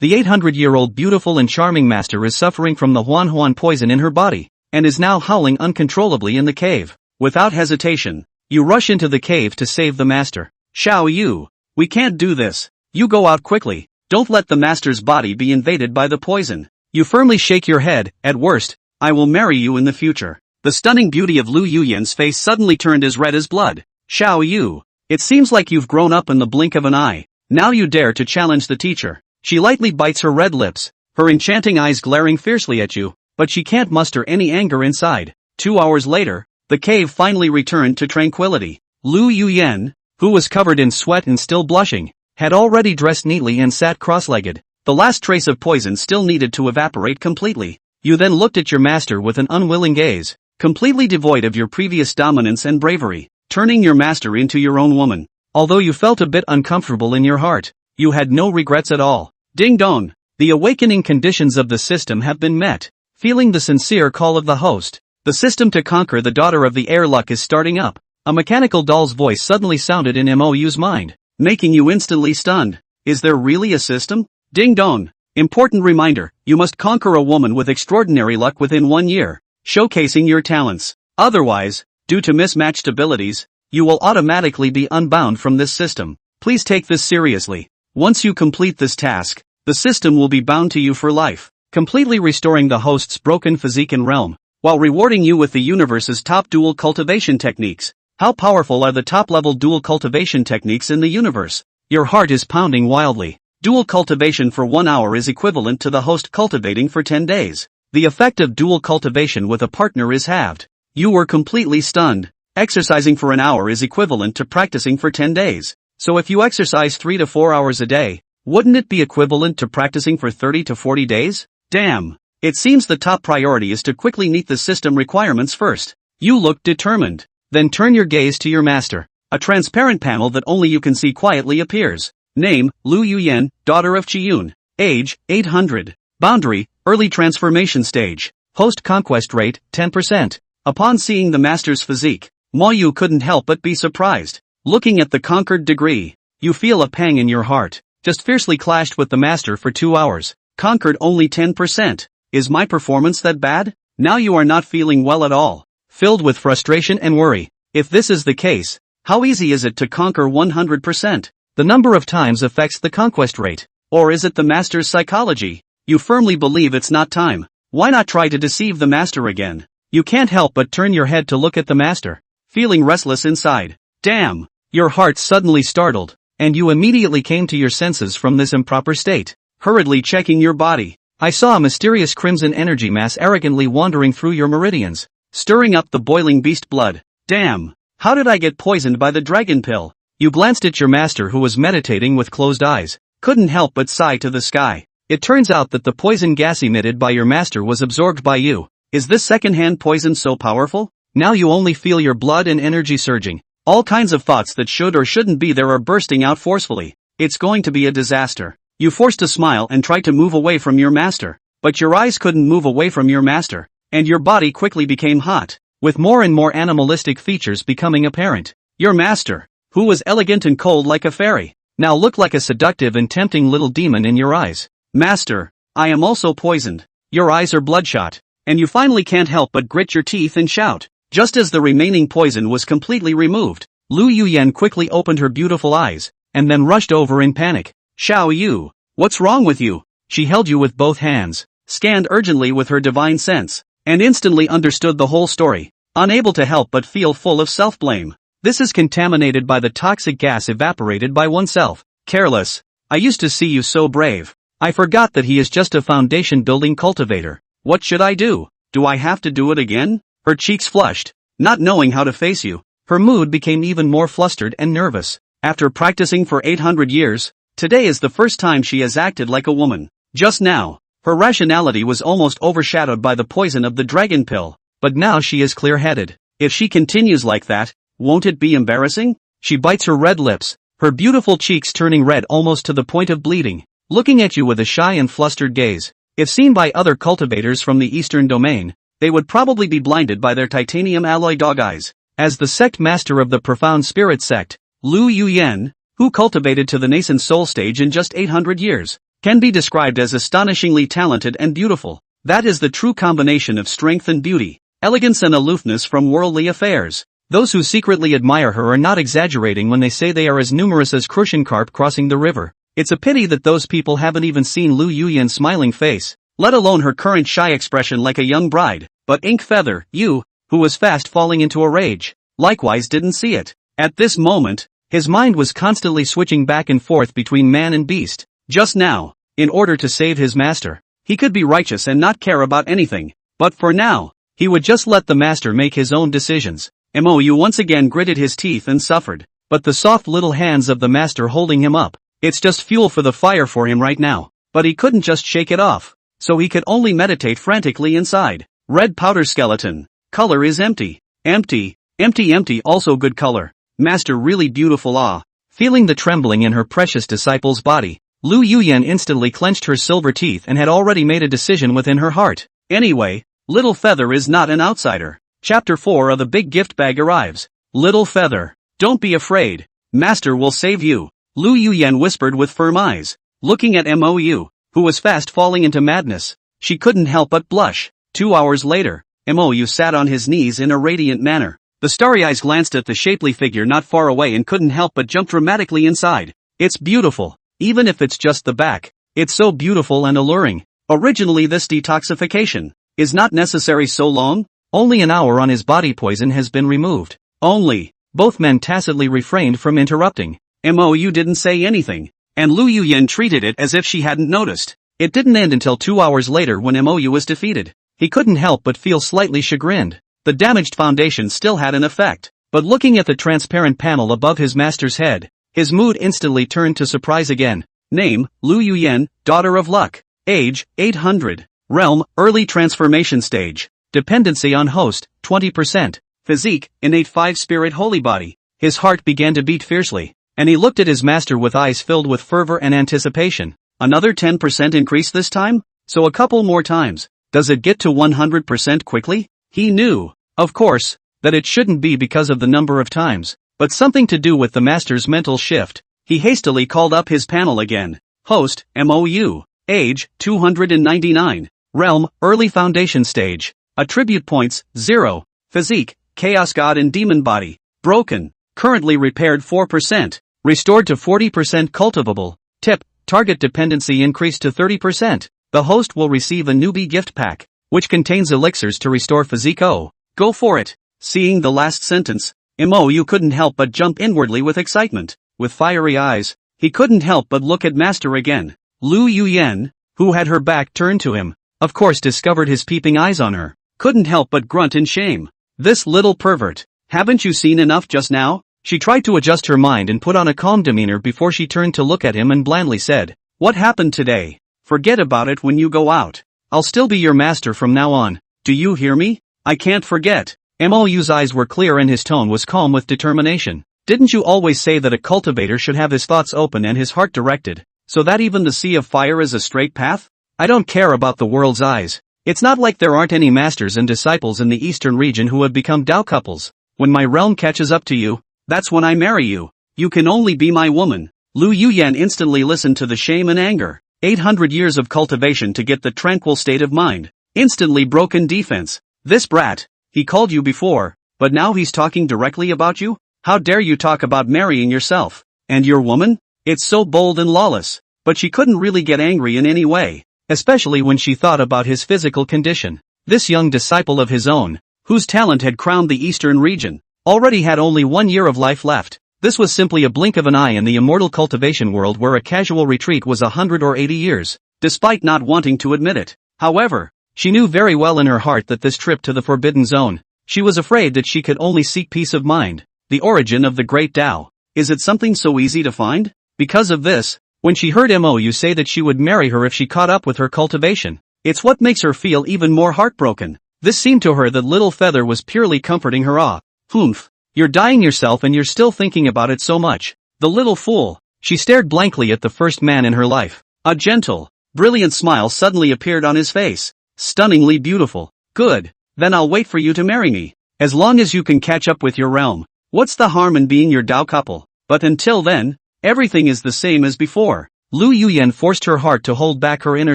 The 800-year-old beautiful and charming master is suffering from the Huan poison in her body, and is now howling uncontrollably in the cave. Without hesitation, you rush into the cave to save the master. Xiao Yu, we can't do this. You go out quickly. Don't let the master's body be invaded by the poison. You firmly shake your head. At worst, I will marry you in the future. The stunning beauty of Lu Yuyan's face suddenly turned as red as blood. Xiao Yu, it seems like you've grown up in the blink of an eye. Now you dare to challenge the teacher. She lightly bites her red lips, her enchanting eyes glaring fiercely at you, but she can't muster any anger inside. 2 hours later, the cave finally returned to tranquility. Lu Yuyan, who was covered in sweat and still blushing, had already dressed neatly and sat cross-legged. The last trace of poison still needed to evaporate completely. You then looked at your master with an unwilling gaze, completely devoid of your previous dominance and bravery, turning your master into your own woman. Although you felt a bit uncomfortable in your heart, you had no regrets at all. Ding dong! The awakening conditions of the system have been met. Feeling the sincere call of the host, the system to conquer the daughter of the heir luck is starting up. A mechanical doll's voice suddenly sounded in Mou's mind, making you instantly stunned. Is there really a system? Ding dong! Important reminder, you must conquer a woman with extraordinary luck within 1 year, showcasing your talents. Otherwise, due to mismatched abilities, you will automatically be unbound from this system. Please take this seriously. Once you complete this task, the system will be bound to you for life, completely restoring the host's broken physique and realm, while rewarding you with the universe's top dual cultivation techniques. How powerful are the top-level dual cultivation techniques in the universe? Your heart is pounding wildly. Dual cultivation for 1 hour is equivalent to the host cultivating for 10 days. The effect of dual cultivation with a partner is halved. You were completely stunned. Exercising for an hour is equivalent to practicing for 10 days. So if you exercise 3 to 4 hours a day, wouldn't it be equivalent to practicing for 30 to 40 days? Damn! It seems the top priority is to quickly meet the system requirements first. You look determined. Then turn your gaze to your master. A transparent panel that only you can see quietly appears. Name, Lu Yuyan, daughter of Qiyun. Age, 800. Boundary, early transformation stage. Host conquest rate, 10%. Upon seeing the master's physique, Mo Yu couldn't help but be surprised. Looking at the conquered degree, you feel a pang in your heart. Just fiercely clashed with the master for 2 hours. Conquered only 10%. Is my performance that bad? Now you are not feeling well at all. Filled with frustration and worry. If this is the case, how easy is it to conquer 100%? The number of times affects the conquest rate. Or is it the master's psychology? You firmly believe it's not time. Why not try to deceive the master again? You can't help but turn your head to look at the master, feeling restless inside. Damn! Your heart suddenly startled, and you immediately came to your senses from this improper state. Hurriedly checking your body, I saw a mysterious crimson energy mass arrogantly wandering through your meridians, stirring up the boiling beast blood. Damn! How did I get poisoned by the dragon pill? You glanced at your master who was meditating with closed eyes, couldn't help but sigh to the sky. It turns out that the poison gas emitted by your master was absorbed by you. Is this second-hand poison so powerful? Now you only feel your blood and energy surging. All kinds of thoughts that should or shouldn't be there are bursting out forcefully. It's going to be a disaster. You forced a smile and tried to move away from your master, but your eyes couldn't move away from your master, and your body quickly became hot, with more and more animalistic features becoming apparent. Your master, who was elegant and cold like a fairy, now looked like a seductive and tempting little demon in your eyes. Master, I am also poisoned. Your eyes are bloodshot, and you finally can't help but grit your teeth and shout. Just as the remaining poison was completely removed, Lu Yuyan quickly opened her beautiful eyes, and then rushed over in panic. Xiao Yu, what's wrong with you? She held you with both hands, scanned urgently with her divine sense, and instantly understood the whole story, unable to help but feel full of self-blame. This is contaminated by the toxic gas evaporated by oneself. Careless. I used to see you so brave. I forgot that he is just a foundation-building cultivator. What should I do? Do I have to do it again? Her cheeks flushed, not knowing how to face you. Her mood became even more flustered and nervous. After practicing for 800 years, today is the first time she has acted like a woman. Just now, her rationality was almost overshadowed by the poison of the dragon pill, but now she is clear-headed. If she continues like that, won't it be embarrassing? She bites her red lips, her beautiful cheeks turning red almost to the point of bleeding, looking at you with a shy and flustered gaze. If seen by other cultivators from the Eastern Domain, they would probably be blinded by their titanium alloy dog eyes. As the sect master of the profound spirit sect, Lu Yuyan, who cultivated to the nascent soul stage in just 800 years, can be described as astonishingly talented and beautiful. That is the true combination of strength and beauty, elegance and aloofness from worldly affairs. Those who secretly admire her are not exaggerating when they say they are as numerous as crucian carp crossing the river. It's a pity that those people haven't even seen Lu Yuyan's smiling face, let alone her current shy expression like a young bride. But Ink Feather, who was fast falling into a rage, likewise didn't see it. At this moment, his mind was constantly switching back and forth between man and beast. Just now, in order to save his master, he could be righteous and not care about anything. But for now, he would just let the master make his own decisions. Mou once again gritted his teeth and suffered. But the soft little hands of the master holding him up, it's just fuel for the fire for him right now. But he couldn't just shake it off, so he could only meditate frantically inside. Red powder skeleton. Color is empty. Empty. Empty, also good color. Master really beautiful. Feeling the trembling in her precious disciple's body, Lu Yuyan instantly clenched her silver teeth and had already made a decision within her heart. Anyway, Little Feather is not an outsider. Chapter 4 of the Big Gift Bag arrives. Little Feather, don't be afraid. Master will save you, Lu Yuyan whispered with firm eyes. Looking at Mou, who was fast falling into madness, she couldn't help but blush. 2 hours later, Mou sat on his knees in a radiant manner. The starry eyes glanced at the shapely figure not far away and couldn't help but jump dramatically inside. It's beautiful, even if it's just the back. It's so beautiful and alluring. Originally this detoxification is not necessary so long. Only an hour on his body poison has been removed. Only. Both men tacitly refrained from interrupting. Mou didn't say anything, and Lu Yuyan treated it as if she hadn't noticed. It didn't end until 2 hours later when Mou was defeated. He couldn't help but feel slightly chagrined. The damaged foundation still had an effect, but looking at the transparent panel above his master's head, his mood instantly turned to surprise again. Name, Lu Yuyan, Daughter of Luck. Age, 800. Realm, Early Transformation Stage. Dependency on Host, 20%. Physique, Innate 5 Spirit Holy Body. His heart began to beat fiercely, and he looked at his master with eyes filled with fervor and anticipation. Another 10% increase this time? So a couple more times. Does it get to 100% quickly? He knew, of course, that it shouldn't be because of the number of times, but something to do with the master's mental shift. He hastily called up his panel again. Host, Mou. Age, 299. Realm, Early Foundation Stage. Attribute points, 0. Physique, Chaos God and Demon Body. Broken. Currently repaired 4%. Restored to 40% cultivable. Tip, target dependency increased to 30%. The host will receive a newbie gift pack, which contains elixirs to restore physique. Oh, go for it. Seeing the last sentence, Mou couldn't help but jump inwardly with excitement. With fiery eyes, he couldn't help but look at Master again. Lu Yuyan, who had her back turned to him, of course discovered his peeping eyes on her, couldn't help but grunt in shame. This little pervert, haven't you seen enough just now? She tried to adjust her mind and put on a calm demeanor before she turned to look at him and blandly said, "What happened today? Forget about it when you go out. I'll still be your master from now on. Do you hear me? I can't forget." Mou's eyes were clear and his tone was calm with determination. "Didn't you always say that a cultivator should have his thoughts open and his heart directed, so that even the sea of fire is a straight path? I don't care about the world's eyes. It's not like there aren't any masters and disciples in the eastern region who have become Dao couples. When my realm catches up to you, that's when I marry you. You can only be my woman." Lu Yuyan instantly listened to the shame and anger. 800 years of cultivation to get the tranquil state of mind. Instantly broken defense. This brat, he called you before, but now he's talking directly about you? How dare you talk about marrying yourself? And your woman? It's so bold and lawless. But she couldn't really get angry in any way, especially when she thought about his physical condition. This young disciple of his own, whose talent had crowned the eastern region, already had only 1 year of life left. This was simply a blink of an eye in the immortal cultivation world where a casual retreat was 100 or 80 years, despite not wanting to admit it. However, she knew very well in her heart that this trip to the Forbidden Zone, she was afraid that she could only seek peace of mind. The origin of the great Tao. Is it something so easy to find? Because of this, when she heard Mou say that she would marry her if she caught up with her cultivation, it's what makes her feel even more heartbroken. This seemed to her that Little Feather was purely comforting her. Humph. You're dying yourself and you're still thinking about it so much. The little fool. She stared blankly at the first man in her life. A gentle, brilliant smile suddenly appeared on his face. Stunningly beautiful. Good. Then I'll wait for you to marry me. As long as you can catch up with your realm. What's the harm in being your Dao couple? But until then, everything is the same as before. Lu Yuyan forced her heart to hold back her inner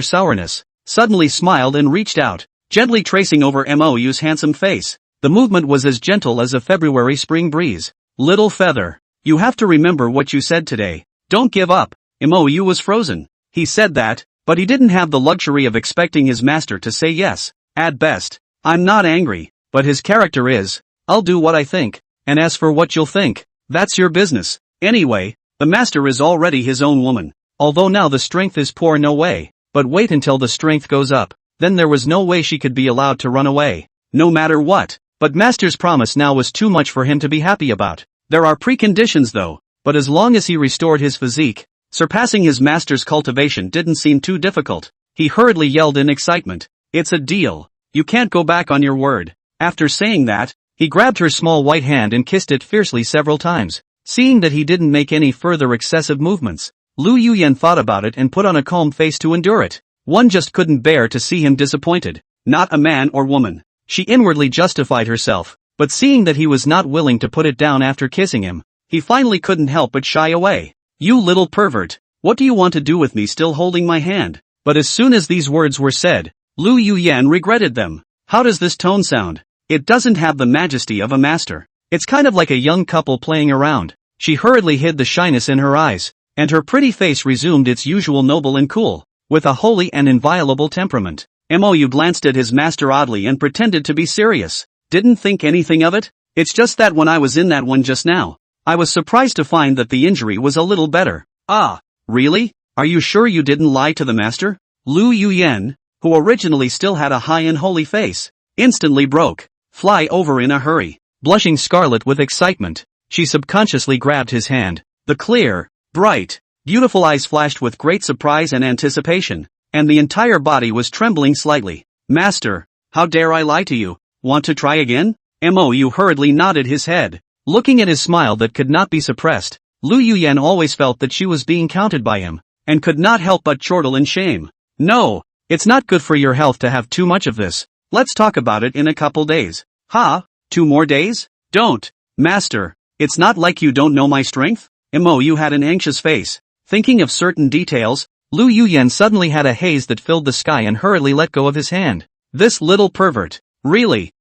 sourness, suddenly smiled and reached out, gently tracing over Mou's handsome face. The movement was as gentle as a February spring breeze. Little feather, you have to remember what you said today. Don't give up. Mou was frozen. He said that, but he didn't have the luxury of expecting his master to say yes. At best, I'm not angry, but his character is, I'll do what I think, and as for what you'll think, that's your business. Anyway, the master is already his own woman. Although now the strength is poor, no way, but wait until the strength goes up, then there was no way she could be allowed to run away, no matter what. But master's promise now was too much for him to be happy about. There are preconditions though, but as long as he restored his physique, surpassing his master's cultivation didn't seem too difficult. He hurriedly yelled in excitement, "It's a deal. You can't go back on your word." After saying that, he grabbed her small white hand and kissed it fiercely several times. Seeing that he didn't make any further excessive movements, Lu Yuyan thought about it and put on a calm face to endure it. One just couldn't bear to see him disappointed. Not a man or woman. She inwardly justified herself, but seeing that he was not willing to put it down after kissing him, he finally couldn't help but shy away. "You little pervert, what do you want to do with me still holding my hand?" But as soon as these words were said, Lu Yuyan regretted them. How does this tone sound? It doesn't have the majesty of a master. It's kind of like a young couple playing around. She hurriedly hid the shyness in her eyes, and her pretty face resumed its usual noble and cool, with a holy and inviolable temperament. Mou glanced at his master oddly and pretended to be serious. "Didn't think anything of it? It's just that when I was in that one just now, I was surprised to find that the injury was a little better." "Ah, really? Are you sure you didn't lie to the master?" Lu Yuyan, who originally still had a high and holy face, instantly broke. Fly over in a hurry. Blushing scarlet with excitement, she subconsciously grabbed his hand. The clear, bright, beautiful eyes flashed with great surprise and anticipation, and the entire body was trembling slightly. "Master, how dare I lie to you? Want to try again?" Mou hurriedly nodded his head, looking at his smile that could not be suppressed. Lu Yuyan always felt that she was being counted by him, and could not help but chortle in shame. "No, it's not good for your health to have too much of this. Let's talk about it in a couple days." "Ha? 2 more days? Don't, master, it's not like you don't know my strength." Mou had an anxious face. Thinking of certain details, Lu Yuyan suddenly had a haze that filled the sky and hurriedly let go of his hand. This little pervert. Really?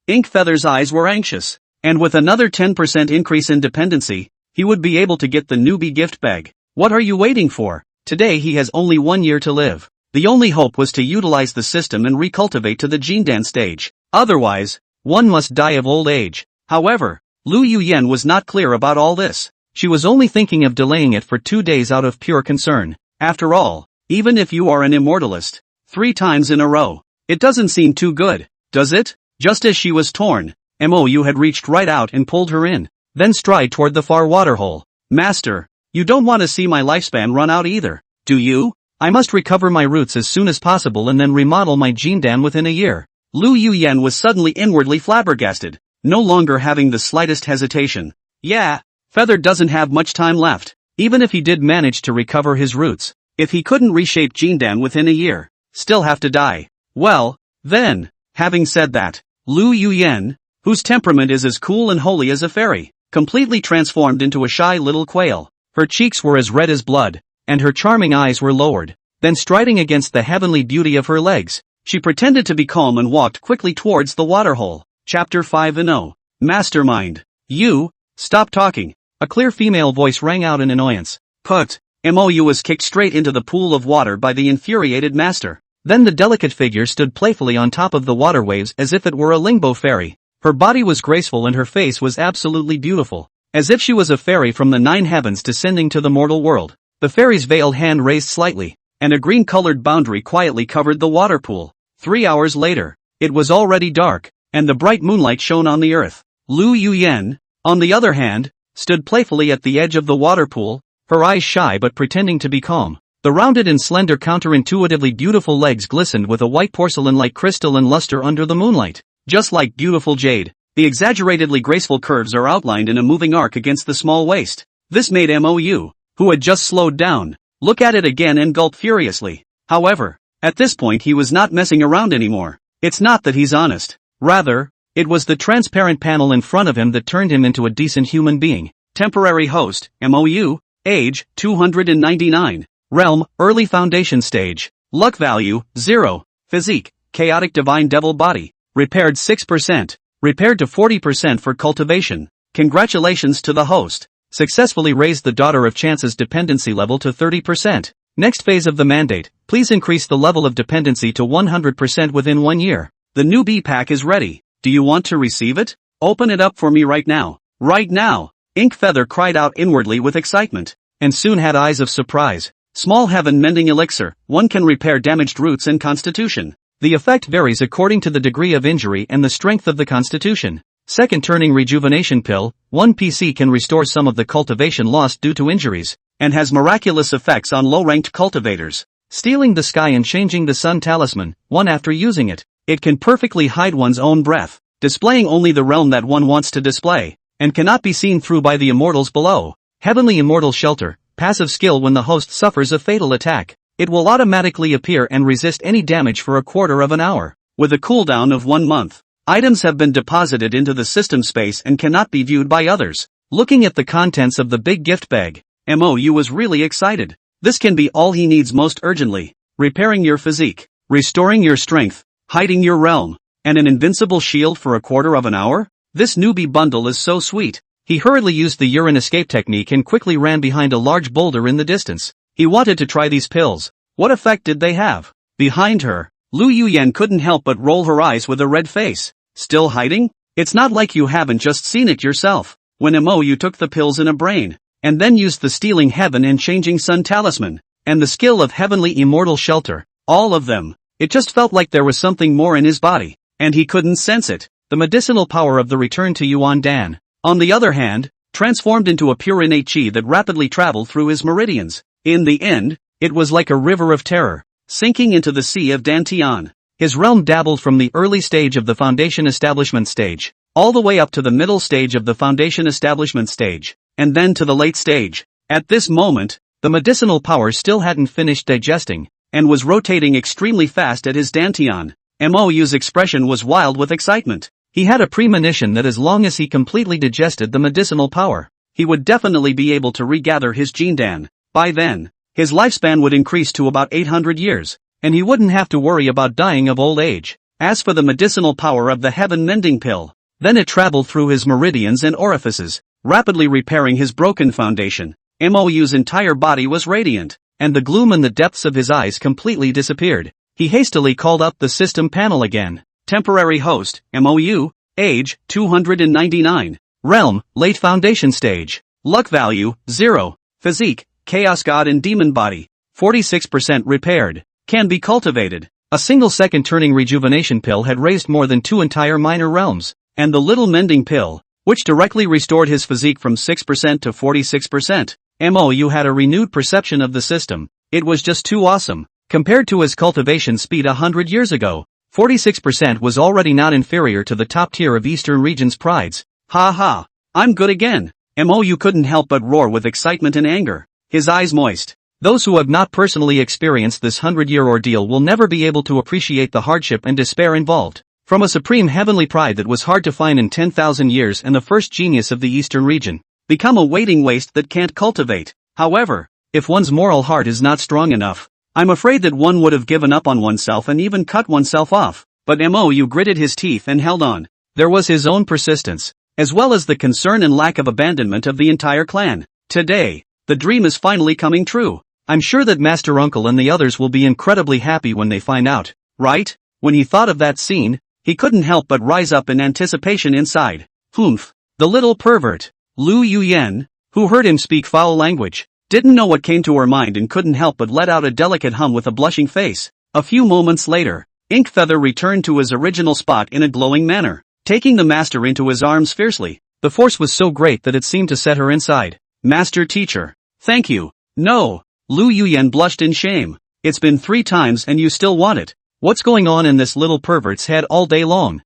Ink Feather's eyes were anxious. And with another 10% increase in dependency, he would be able to get the newbie gift bag. What are you waiting for? Today he has only 1 year to live. The only hope was to utilize the system and recultivate to the Jindan stage. Otherwise, one must die of old age. However, Lu Yuyan was not clear about all this. She was only thinking of delaying it for 2 days out of pure concern. After all, even if you are an immortalist, 3 times in a row, it doesn't seem too good, does it? Just as she was torn, Mou had reached right out and pulled her in, then stride toward the far waterhole. "Master, you don't want to see my lifespan run out either, do you? I must recover my roots as soon as possible and then remodel my Jindan within a year." Lu Yuyan was suddenly inwardly flabbergasted, no longer having the slightest hesitation. Yeah, Feather doesn't have much time left. Even if he did manage to recover his roots, if he couldn't reshape Jindan within a year, still have to die. Well, then, having said that, Lu Yuyan, whose temperament is as cool and holy as a fairy, completely transformed into a shy little quail. Her cheeks were as red as blood, and her charming eyes were lowered. Then striding against the heavenly beauty of her legs, she pretended to be calm and walked quickly towards the waterhole. Chapter 5:0. Mastermind. "You, stop talking." A clear female voice rang out in annoyance. "Put." Mou was kicked straight into the pool of water by the infuriated master. Then the delicate figure stood playfully on top of the water waves as if it were a lingbo fairy. Her body was graceful and her face was absolutely beautiful, as if she was a fairy from the 9 heavens descending to the mortal world. The fairy's veiled hand raised slightly, and a green-colored boundary quietly covered the water pool. 3 hours later, it was already dark, and the bright moonlight shone on the earth. Lu Yuyan, on the other hand, stood playfully at the edge of the water pool, her eyes shy but pretending to be calm. The rounded and slender counterintuitively beautiful legs glistened with a white porcelain-like crystal and luster under the moonlight. Just like beautiful jade, the exaggeratedly graceful curves are outlined in a moving arc against the small waist. This made Mou, who had just slowed down, look at it again and gulp furiously. However, at this point he was not messing around anymore. It's not that he's honest. Rather, it was the transparent panel in front of him that turned him into a decent human being. Temporary host, Mou, age, 299. Realm, early foundation stage. Luck value, 0. Physique, chaotic divine devil body. Repaired 6%. Repaired to 40% for cultivation. Congratulations to the host. Successfully raised the Daughter of Chance's dependency level to 30%. Next phase of the mandate, please increase the level of dependency to 100% within 1 year. The newbie pack is ready. Do you want to receive it? Open it up for me right now. Right now! Ink Feather cried out inwardly with excitement, and soon had eyes of surprise. Small heaven mending elixir, 1 can repair damaged roots and constitution. The effect varies according to the degree of injury and the strength of the constitution. Second turning rejuvenation pill, 1 PC can restore some of the cultivation lost due to injuries, and has miraculous effects on low-ranked cultivators. Stealing the sky and changing the sun talisman, 1 after using it. It can perfectly hide one's own breath, displaying only the realm that one wants to display, and cannot be seen through by the immortals below. Heavenly Immortal Shelter, passive skill when the host suffers a fatal attack. It will automatically appear and resist any damage for a quarter of an hour, with a cooldown of 1 month. Items have been deposited into the system space and cannot be viewed by others. Looking at the contents of the big gift bag, MOU was really excited. This can be all he needs most urgently. Repairing your physique, restoring your strength, hiding your realm, and an invincible shield for a quarter of an hour? This newbie bundle is so sweet. He hurriedly used the urine escape technique and quickly ran behind a large boulder in the distance. He wanted to try these pills. What effect did they have? Behind her, Lu Yuyan couldn't help but roll her eyes with a red face. Still hiding? It's not like you haven't just seen it yourself. When MOU took the pills in a brain, and then used the stealing heaven and changing sun talisman, and the skill of heavenly immortal shelter, all of them, it just felt like there was something more in his body, and he couldn't sense it. The medicinal power of the return to Yuan Dan, on the other hand, transformed into a pure innate chi that rapidly traveled through his meridians. In the end, it was like a river of terror, sinking into the sea of Dantian. His realm dabbled from the early stage of the foundation establishment stage, all the way up to the middle stage of the foundation establishment stage, and then to the late stage. At this moment, the medicinal power still hadn't finished digesting, and was rotating extremely fast at his Dantian. MOU's expression was wild with excitement. He had a premonition that as long as he completely digested the medicinal power, he would definitely be able to regather his Jindan. By then, his lifespan would increase to about 800 years, and he wouldn't have to worry about dying of old age. As for the medicinal power of the heaven mending pill, then it traveled through his meridians and orifices, rapidly repairing his broken foundation. MOU's entire body was radiant, and the gloom in the depths of his eyes completely disappeared. He hastily called up the system panel again. Temporary host, MOU, age, 299. Realm, late foundation stage. Luck value, 0. Physique, chaos god and demon body, 46% repaired. Can be cultivated. A single second turning rejuvenation pill had raised more than 2 entire minor realms, and the little mending pill, which directly restored his physique from 6% to 46%. MOU had a renewed perception of the system. It was just too awesome. Compared to his cultivation speed 100 years ago, 46% was already not inferior to the top tier of Eastern region's prides. Ha ha, I'm good again. MOU couldn't help but roar with excitement and anger, his eyes moist. Those who have not personally experienced this 100-year ordeal will never be able to appreciate the hardship and despair involved. From a supreme heavenly pride that was hard to find in 10,000 years and the first genius of the Eastern region, become a waiting waste that can't cultivate. However, if one's moral heart is not strong enough, I'm afraid that one would have given up on oneself and even cut oneself off. But MOU gritted his teeth and held on. There was his own persistence, as well as the concern and lack of abandonment of the entire clan. Today, the dream is finally coming true. I'm sure that Master Uncle and the others will be incredibly happy when they find out, right? When he thought of that scene, he couldn't help but rise up in anticipation inside. Humph. The little pervert, Lu Yuyan, who heard him speak foul language, didn't know what came to her mind and couldn't help but let out a delicate hum with a blushing face. A few moments later, Ink Feather returned to his original spot in a glowing manner, taking the master into his arms fiercely. The force was so great that it seemed to set her inside. Master teacher. Thank you. No. Lu Yuyan blushed in shame. It's been 3 times and you still want it. What's going on in this little pervert's head all day long?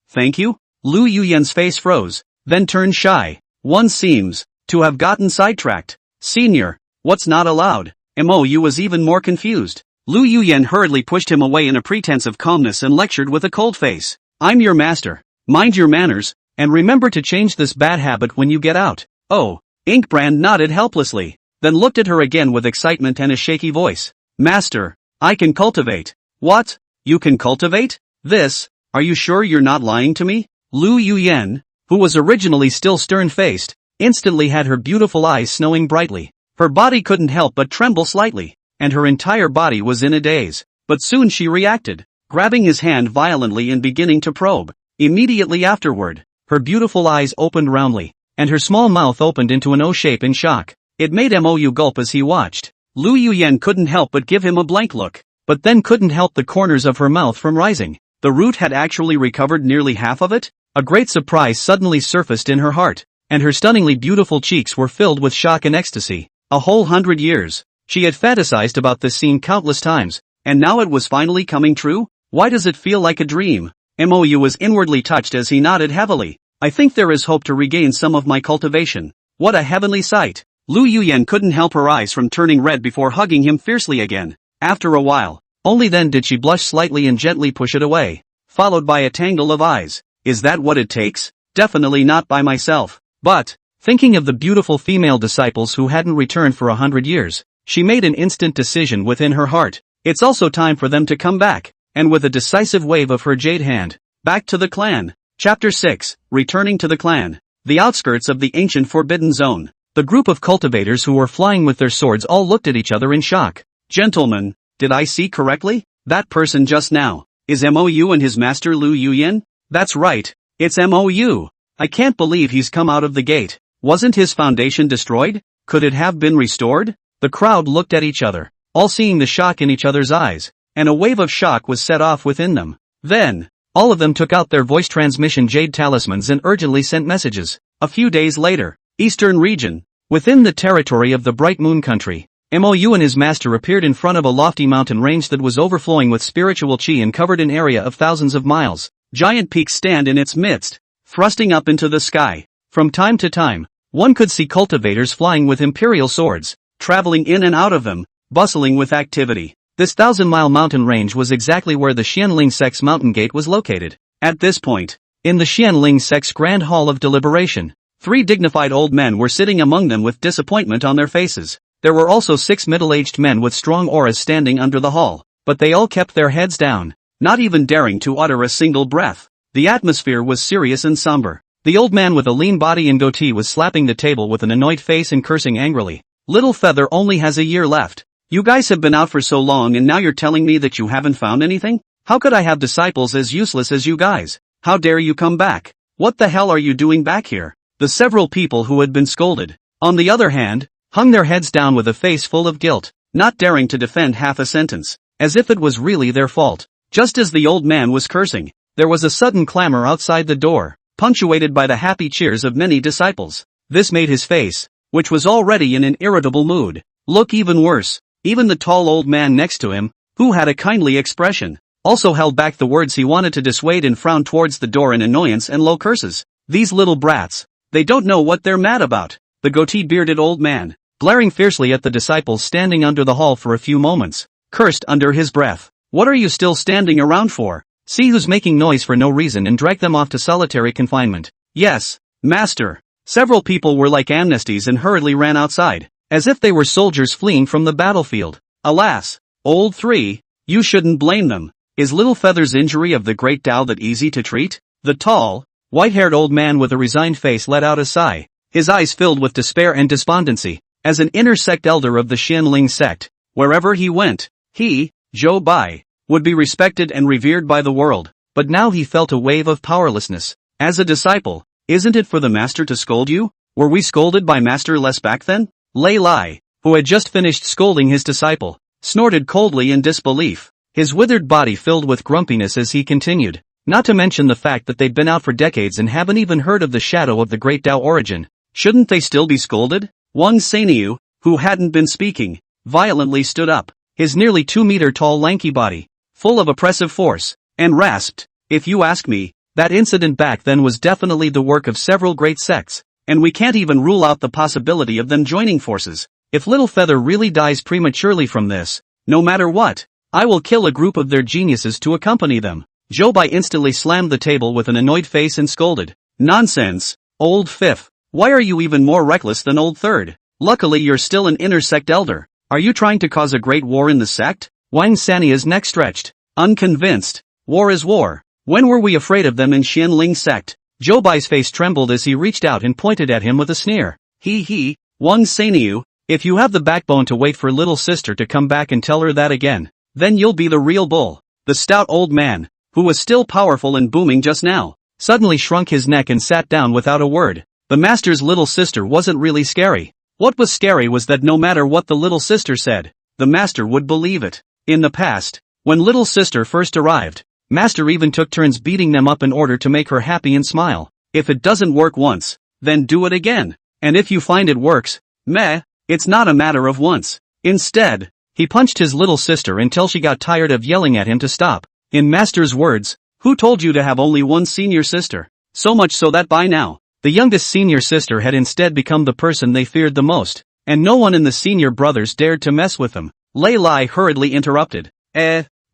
Thank you? Lu Yuyan's face froze, then turned shy. One seems to have gotten sidetracked. Senior, what's not allowed? MOU was even more confused. Lu Yuyan hurriedly pushed him away in a pretense of calmness and lectured with a cold face. I'm your master. Mind your manners, and remember to change this bad habit when you get out. Oh, Inkbrand nodded helplessly. then looked at her again with excitement and a shaky voice. Master, I can cultivate. What? You can cultivate? This? Are you sure you're not lying to me? Lu Yuyan, who was originally still stern-faced, instantly had her beautiful eyes snowing brightly. Her body couldn't help but tremble slightly, and her entire body was in a daze. But soon she reacted, grabbing his hand violently and beginning to probe. Immediately afterward, her beautiful eyes opened roundly, and her small mouth opened into an O shape in shock. It made Mou gulp as he watched. Lu Yuyan couldn't help but give him a blank look, but then couldn't help the corners of her mouth from rising. The root had actually recovered nearly half of it? A great surprise suddenly surfaced in her heart, and her stunningly beautiful cheeks were filled with shock and ecstasy. A whole 100 years. She had fantasized about this scene countless times, and now it was finally coming true? Why does it feel like a dream? Mou was inwardly touched as he nodded heavily. I think there is hope to regain some of my cultivation. What a heavenly sight. Lu Yuyan couldn't help her eyes from turning red before hugging him fiercely again. After a while, only then did she blush slightly and gently push it away, followed by a tangle of eyes. Is that what it takes? Definitely not by myself. But, thinking of the beautiful female disciples who hadn't returned for 100 years, she made an instant decision within her heart. It's also time for them to come back, and with a decisive wave of her jade hand, back to the clan. Chapter 6, Returning to the Clan. The outskirts of the ancient Forbidden Zone. The group of cultivators who were flying with their swords all looked at each other in shock. Gentlemen, did I see correctly? That person just now, is Mou and his master Lu Yuyan? That's right, it's Mou. I can't believe he's come out of the gate. Wasn't his foundation destroyed? Could it have been restored? The crowd looked at each other, all seeing the shock in each other's eyes, and a wave of shock was set off within them. Then, all of them took out their voice transmission jade talismans and urgently sent messages. A few days later, Eastern Region, within the territory of the Bright Moon Country, Mou and his master appeared in front of a lofty mountain range that was overflowing with spiritual chi and covered an area of thousands of miles. Giant peaks stand in its midst, thrusting up into the sky. From time to time, one could see cultivators flying with imperial swords, traveling in and out of them, bustling with activity. This 1,000-mile mountain range was exactly where the Xianling Sect's mountain gate was located. At this point, in the Xianling Sect's grand hall of deliberation, 3 dignified old men were sitting among them with disappointment on their faces. There were also 6 middle-aged men with strong auras standing under the hall, but they all kept their heads down, not even daring to utter a single breath. The atmosphere was serious and somber. The old man with a lean body and goatee was slapping the table with an annoyed face and cursing angrily. Little Feather only has a year left. You guys have been out for so long and now you're telling me that you haven't found anything? How could I have disciples as useless as you guys? How dare you come back? What the hell are you doing back here? The several people who had been scolded, on the other hand, hung their heads down with a face full of guilt, not daring to defend half a sentence, as if it was really their fault. Just as the old man was cursing, there was a sudden clamor outside the door, punctuated by the happy cheers of many disciples. This made his face, which was already in an irritable mood, look even worse. Even the tall old man next to him, who had a kindly expression, also held back the words he wanted to dissuade and frowned towards the door in annoyance and low curses. These little brats, they don't know what they're mad about. The goatee-bearded old man, glaring fiercely at the disciples standing under the hall for a few moments, cursed under his breath. What are you still standing around for? See who's making noise for no reason and drag them off to solitary confinement. Yes, master. Several people were like amnesties and hurriedly ran outside, as if they were soldiers fleeing from the battlefield. Alas, old 3, you shouldn't blame them. Is Little Feather's injury of the great Tao that easy to treat? The tall, white-haired old man with a resigned face let out a sigh, his eyes filled with despair and despondency. As an inner sect elder of the Xianling sect, wherever he went, he, Zhou Bai, would be respected and revered by the world. But now he felt a wave of powerlessness. As a disciple, isn't it for the master to scold you? Were we scolded by Master less back then? Lei Lai, who had just finished scolding his disciple, snorted coldly in disbelief, his withered body filled with grumpiness as he continued, not to mention the fact that they'd been out for decades and haven't even heard of the shadow of the great Tao origin. Shouldn't they still be scolded? Wang Saniu, who hadn't been speaking, violently stood up, his nearly 2-meter tall lanky body, full of oppressive force, and rasped, if you ask me, that incident back then was definitely the work of several great sects, and we can't even rule out the possibility of them joining forces. If Little Feather really dies prematurely from this, no matter what, I will kill a group of their geniuses to accompany them. Zhou Bai instantly slammed the table with an annoyed face and scolded, nonsense, old fifth. Why are you even more reckless than old third? Luckily you're still an inner sect elder. Are you trying to cause a great war in the sect? Wang Sania's neck stretched. Unconvinced. War is war. When were we afraid of them in Xianling sect? Zhou Bai's face trembled as he reached out and pointed at him with a sneer. He, Wang Saniu, if you have the backbone to wait for little sister to come back and tell her that again, then you'll be the real bull. The stout old man, who was still powerful and booming just now, suddenly shrunk his neck and sat down without a word. The master's little sister wasn't really scary. What was scary was that no matter what the little sister said, the master would believe it. In the past, when little sister first arrived, master even took turns beating them up in order to make her happy and smile. If it doesn't work once, then do it again. And if you find it works, it's not a matter of once. Instead, he punched his little sister until she got tired of yelling at him to stop. In master's words, who told you to have only one senior sister? So much so that by now, the youngest senior sister had instead become the person they feared the most, and no one in the senior brothers dared to mess with them. Lei Lai hurriedly interrupted.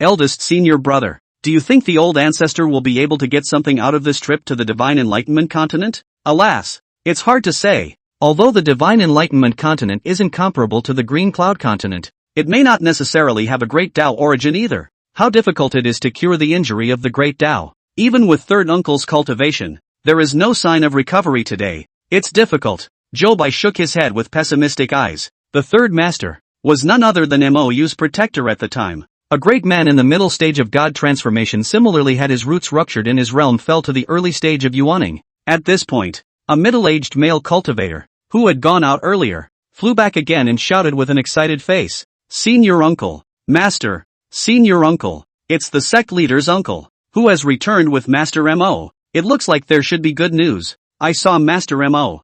Eldest senior brother, do you think the old ancestor will be able to get something out of this trip to the Divine Enlightenment continent? Alas, it's hard to say. Although the Divine Enlightenment continent isn't comparable to the Green Cloud continent, it may not necessarily have a Great Tao origin either. How difficult it is to cure the injury of the Great Tao. Even with third uncle's cultivation, there is no sign of recovery today. It's difficult. Zhou Bai shook his head with pessimistic eyes. The third master was none other than Mou's protector at the time. A great man in the middle stage of God transformation similarly had his roots ruptured in his realm fell to the early stage of Yuaning. At this point, a middle-aged male cultivator, who had gone out earlier, flew back again and shouted with an excited face. Senior uncle, master, senior uncle, it's the sect leader's uncle, who has returned with Master Mo. It looks like there should be good news. I saw Master Mo.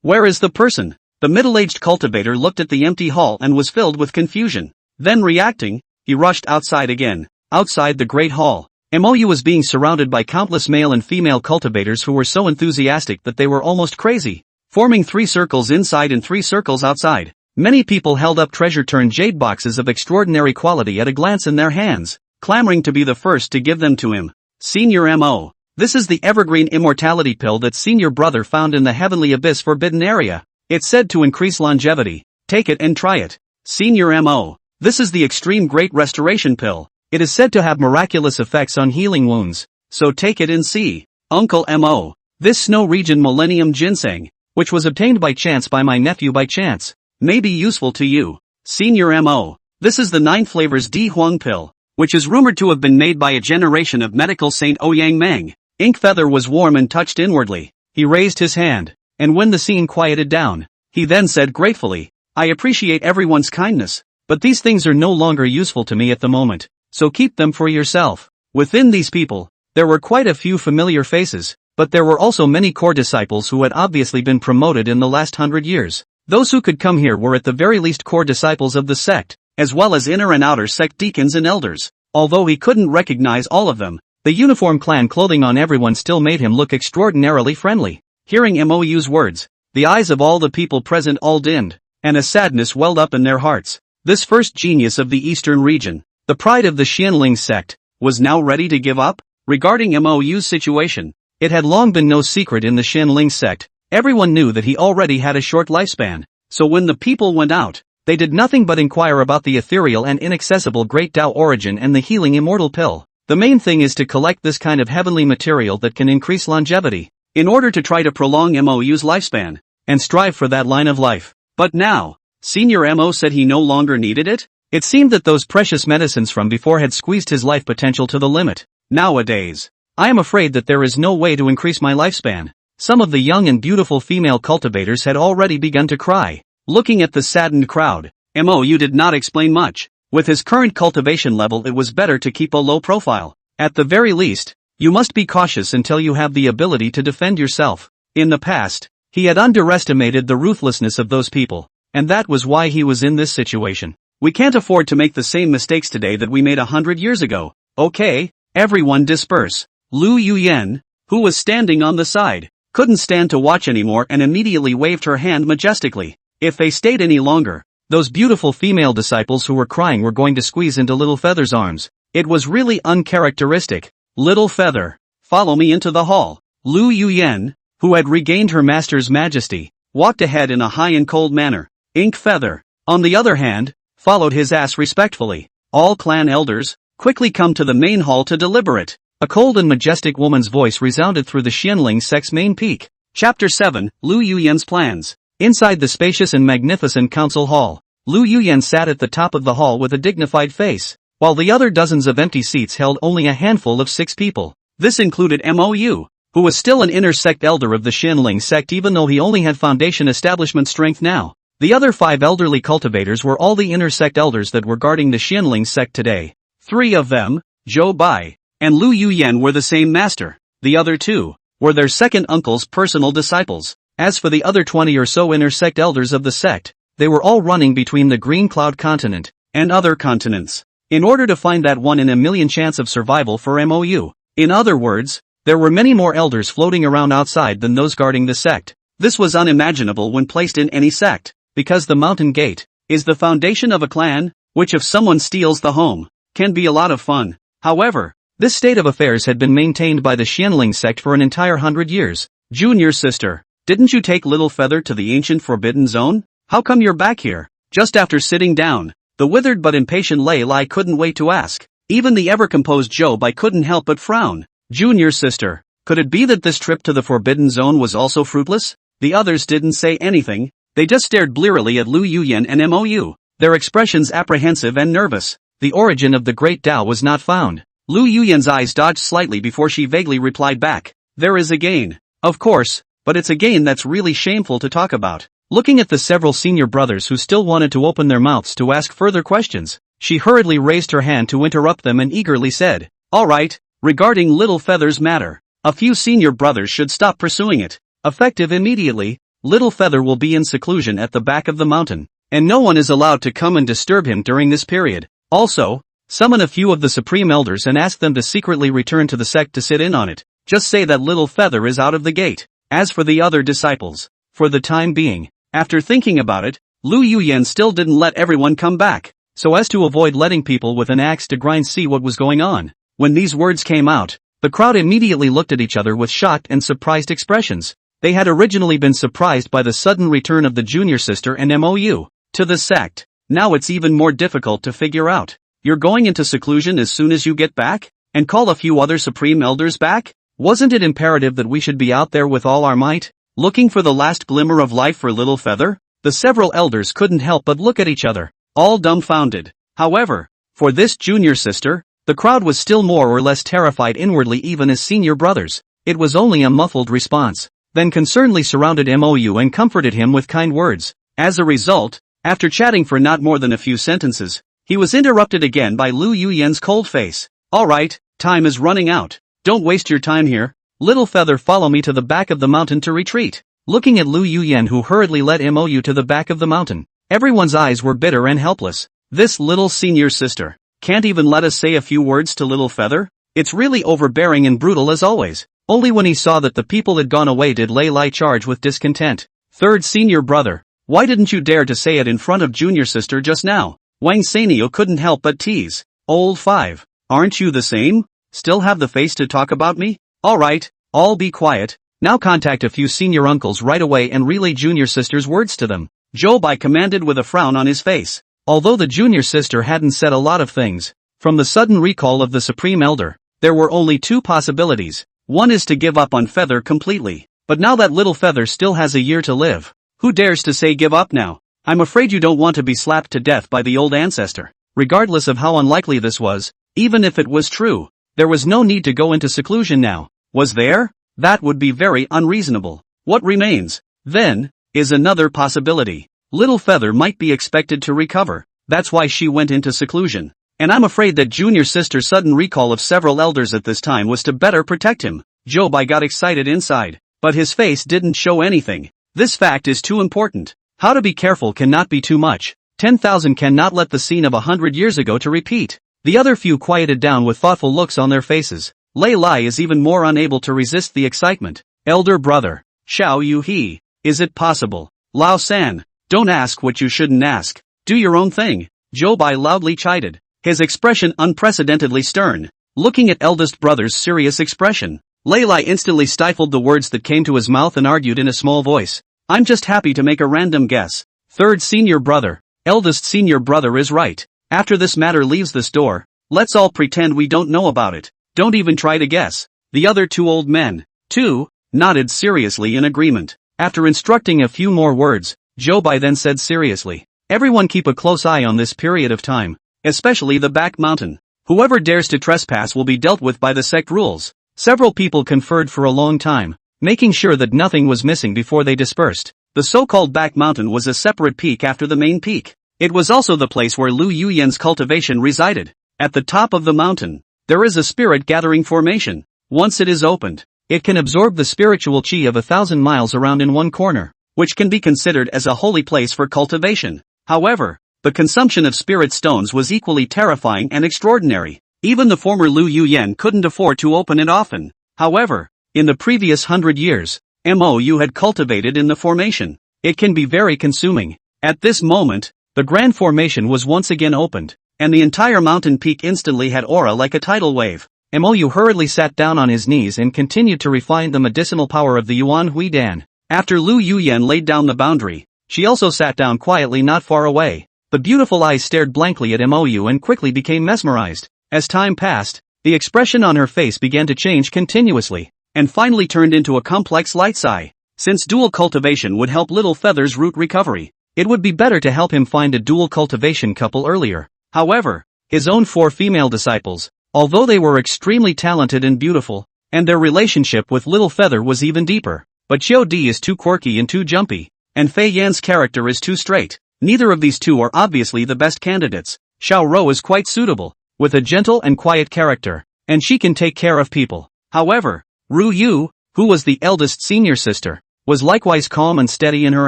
Where is the person? The middle-aged cultivator looked at the empty hall and was filled with confusion. Then reacting, he rushed outside again. Outside the great hall, Mou was being surrounded by countless male and female cultivators who were so enthusiastic that they were almost crazy, forming 3 circles inside and 3 circles outside. Many people held up treasure-turned jade boxes of extraordinary quality at a glance in their hands, clamoring to be the first to give them to him. Senior Mo. This is the evergreen immortality pill that senior brother found in the heavenly abyss forbidden area. It's said to increase longevity. Take it and try it. Senior Mo. This is the extreme great restoration pill. It is said to have miraculous effects on healing wounds. So take it and see. Uncle Mo. This snow region millennium ginseng, which was obtained by chance by my nephew by chance, may be useful to you. Senior Mo. This is the 9 flavors Di Huang pill, which is rumored to have been made by a generation of medical saint Ouyang Meng. Ink Feather was warm and touched inwardly. He raised his hand, and when the scene quieted down, he then said gratefully, I appreciate everyone's kindness, but these things are no longer useful to me at the moment, so keep them for yourself. Within these people, there were quite a few familiar faces, but there were also many core disciples who had obviously been promoted in the last 100 years. Those who could come here were at the very least core disciples of the sect, as well as inner and outer sect deacons and elders. Although he couldn't recognize all of them, the uniform clan clothing on everyone still made him look extraordinarily friendly. Hearing Mou's words, the eyes of all the people present all dimmed, and a sadness welled up in their hearts. This first genius of the eastern region, the pride of the Xianling sect, was now ready to give up? Regarding Mou's situation, it had long been no secret in the Xianling sect. Everyone knew that he already had a short lifespan, so when the people went out, they did nothing but inquire about the ethereal and inaccessible Great Tao origin and the healing immortal pill. The main thing is to collect this kind of heavenly material that can increase longevity, in order to try to prolong Mou's lifespan, and strive for that line of life. But now, Senior Mo said he no longer needed it? It seemed that those precious medicines from before had squeezed his life potential to the limit. Nowadays, I am afraid that there is no way to increase my lifespan. Some of the young and beautiful female cultivators had already begun to cry. Looking at the saddened crowd, Mou did not explain much. With his current cultivation level, it was better to keep a low profile. At the very least, you must be cautious until you have the ability to defend yourself. In the past, he had underestimated the ruthlessness of those people, and that was why he was in this situation. We can't afford to make the same mistakes today that we made 100 years ago. Okay, everyone disperse. Lu Yuyan, who was standing on the side, couldn't stand to watch anymore and immediately waved her hand majestically. If they stayed any longer, those beautiful female disciples who were crying were going to squeeze into Little Feather's arms. It was really uncharacteristic. Little Feather, follow me into the hall. Lu Yuyan, who had regained her master's majesty, walked ahead in a high and cold manner. Ink Feather, on the other hand, followed his ass respectfully. All clan elders, quickly come to the main hall to deliberate. A cold and majestic woman's voice resounded through the Xianling sect's main peak. Chapter 7, Lu Yuyan's Plans. Inside the spacious and magnificent council hall, Lu Yuyan sat at the top of the hall with a dignified face, while the other dozens of empty seats held only a handful of 6 people. This included Mou, who was still an inner sect elder of the Xianling sect even though he only had foundation establishment strength now. The other 5 elderly cultivators were all the inner sect elders that were guarding the Xianling sect today. 3 of them, Zhou Bai and Lu Yuyan, were the same master. The other 2 were their second uncle's personal disciples. As for the other 20 or so inner sect elders of the sect, they were all running between the Green Cloud continent and other continents in order to find that 1 in a million chance of survival for Mou. In other words, there were many more elders floating around outside than those guarding the sect. This was unimaginable when placed in any sect, because the mountain gate is the foundation of a clan, which if someone steals the home, can be a lot of fun. However, this state of affairs had been maintained by the Xianling sect for an entire 100 years. Junior sister, didn't you take Little Feather to the ancient Forbidden Zone? How come you're back here? Just after sitting down, the withered but impatient Lei Lai couldn't wait to ask. Even the ever-composed Zhou Bai couldn't help but frown. Junior sister, could it be that this trip to the Forbidden Zone was also fruitless? The others didn't say anything. They just stared blearily at Lu Yuyan and Mou, their expressions apprehensive and nervous. The origin of the Great Tao was not found. Lu Yuyan's eyes dodged slightly before she vaguely replied back. There is a gain. Of course, but it's a gain that's really shameful to talk about. Looking at the several senior brothers who still wanted to open their mouths to ask further questions, she hurriedly raised her hand to interrupt them and eagerly said, "All right, regarding Little Feather's matter, a few senior brothers should stop pursuing it. Effective immediately, Little Feather will be in seclusion at the back of the mountain, and no one is allowed to come and disturb him during this period. Also, summon a few of the Supreme Elders and ask them to secretly return to the sect to sit in on it. Just say that Little Feather is out of the gate." As for the other disciples, for the time being, after thinking about it, Lu Yuyan still didn't let everyone come back, so as to avoid letting people with an axe to grind see what was going on. When these words came out, the crowd immediately looked at each other with shocked and surprised expressions. They had originally been surprised by the sudden return of the junior sister and Mou to the sect. Now it's even more difficult to figure out. You're going into seclusion as soon as you get back? And call a few other supreme elders back? Wasn't it imperative that we should be out there with all our might, looking for the last glimmer of life for Little Feather? The several elders couldn't help but look at each other, all dumbfounded. However, for this junior sister, the crowd was still more or less terrified inwardly even as senior brothers. It was only a muffled response. Then concernedly surrounded Mou and comforted him with kind words. As a result, after chatting for not more than a few sentences, he was interrupted again by Lu Yuyan's cold face. "All right, time is running out. Don't waste your time here. Little Feather, follow me to the back of the mountain to retreat." Looking at Lu Yuyan, who hurriedly led Mou to the back of the mountain, everyone's eyes were bitter and helpless. This little senior sister can't even let us say a few words to Little Feather? It's really overbearing and brutal as always. Only when he saw that the people had gone away did Lei Lai charge with discontent. Third senior brother, why didn't you dare to say it in front of junior sister just now? Wang Sanio couldn't help but tease. Old 5, aren't you the same? Still have the face to talk about me? Alright, all be quiet. Now contact a few senior uncles right away and relay junior sister's words to them. Zhou Bai commanded with a frown on his face. Although the junior sister hadn't said a lot of things, from the sudden recall of the Supreme Elder, there were only 2 possibilities. One is to give up on Feather completely. But now that Little Feather still has a year to live, who dares to say give up now? I'm afraid you don't want to be slapped to death by the old ancestor. Regardless of how unlikely this was, even if it was true, there was no need to go into seclusion now. Was there? That would be very unreasonable. What remains, then, is another possibility. Little Feather might be expected to recover. That's why she went into seclusion. And I'm afraid that junior sister's sudden recall of several elders at this time was to better protect him. Zhou Bai got excited inside, but his face didn't show anything. This fact is too important. How to be careful cannot be too much. 10,000 cannot let the scene of 100 years ago to repeat. The other few quieted down with thoughtful looks on their faces. Lei Lai is even more unable to resist the excitement. Elder brother, Xiao Yu He, is it possible? Lao San, don't ask what you shouldn't ask. Do your own thing. Zhou Bai loudly chided, his expression unprecedentedly stern. Looking at eldest brother's serious expression, Lei Lai instantly stifled the words that came to his mouth and argued in a small voice. I'm just happy to make a random guess. Third senior brother. Eldest senior brother is right. After this matter leaves this door, let's all pretend we don't know about it. Don't even try to guess. The other two old men, too, nodded seriously in agreement. After instructing a few more words, Jobai then said seriously, everyone keep a close eye on this period of time, especially the back mountain. Whoever dares to trespass will be dealt with by the sect rules. Several people conferred for a long time, making sure that nothing was missing before they dispersed. The so-called back mountain was a separate peak after the main peak. It was also the place where Lu Yuyan's cultivation resided. At the top of the mountain, there is a spirit gathering formation. Once it is opened, it can absorb the spiritual chi of 1,000 miles around in one corner, which can be considered as a holy place for cultivation. However, the consumption of spirit stones was equally terrifying and extraordinary. Even the former Lu Yuyan couldn't afford to open it often. However, in the previous 100 years, MOU had cultivated in the formation. It can be very consuming. At this moment, the grand formation was once again opened, and the entire mountain peak instantly had aura like a tidal wave. MOU hurriedly sat down on his knees and continued to refine the medicinal power of the Yuan Hui Dan. After Lu Yuyan laid down the boundary, she also sat down quietly not far away. The beautiful eyes stared blankly at MOU and quickly became mesmerized. As time passed, the expression on her face began to change continuously, and finally turned into a complex light sigh. Since dual cultivation would help Little Feather's root recovery, it would be better to help him find a dual cultivation couple earlier. However, his own 4 female disciples, although they were extremely talented and beautiful, and their relationship with Little Feather was even deeper, but Xiao Di is too quirky and too jumpy, and Fei Yan's character is too straight. Neither of these two are obviously the best candidates. Xiao Rou is quite suitable, with a gentle and quiet character, and she can take care of people. However, Ru Yu, who was the eldest senior sister, was likewise calm and steady in her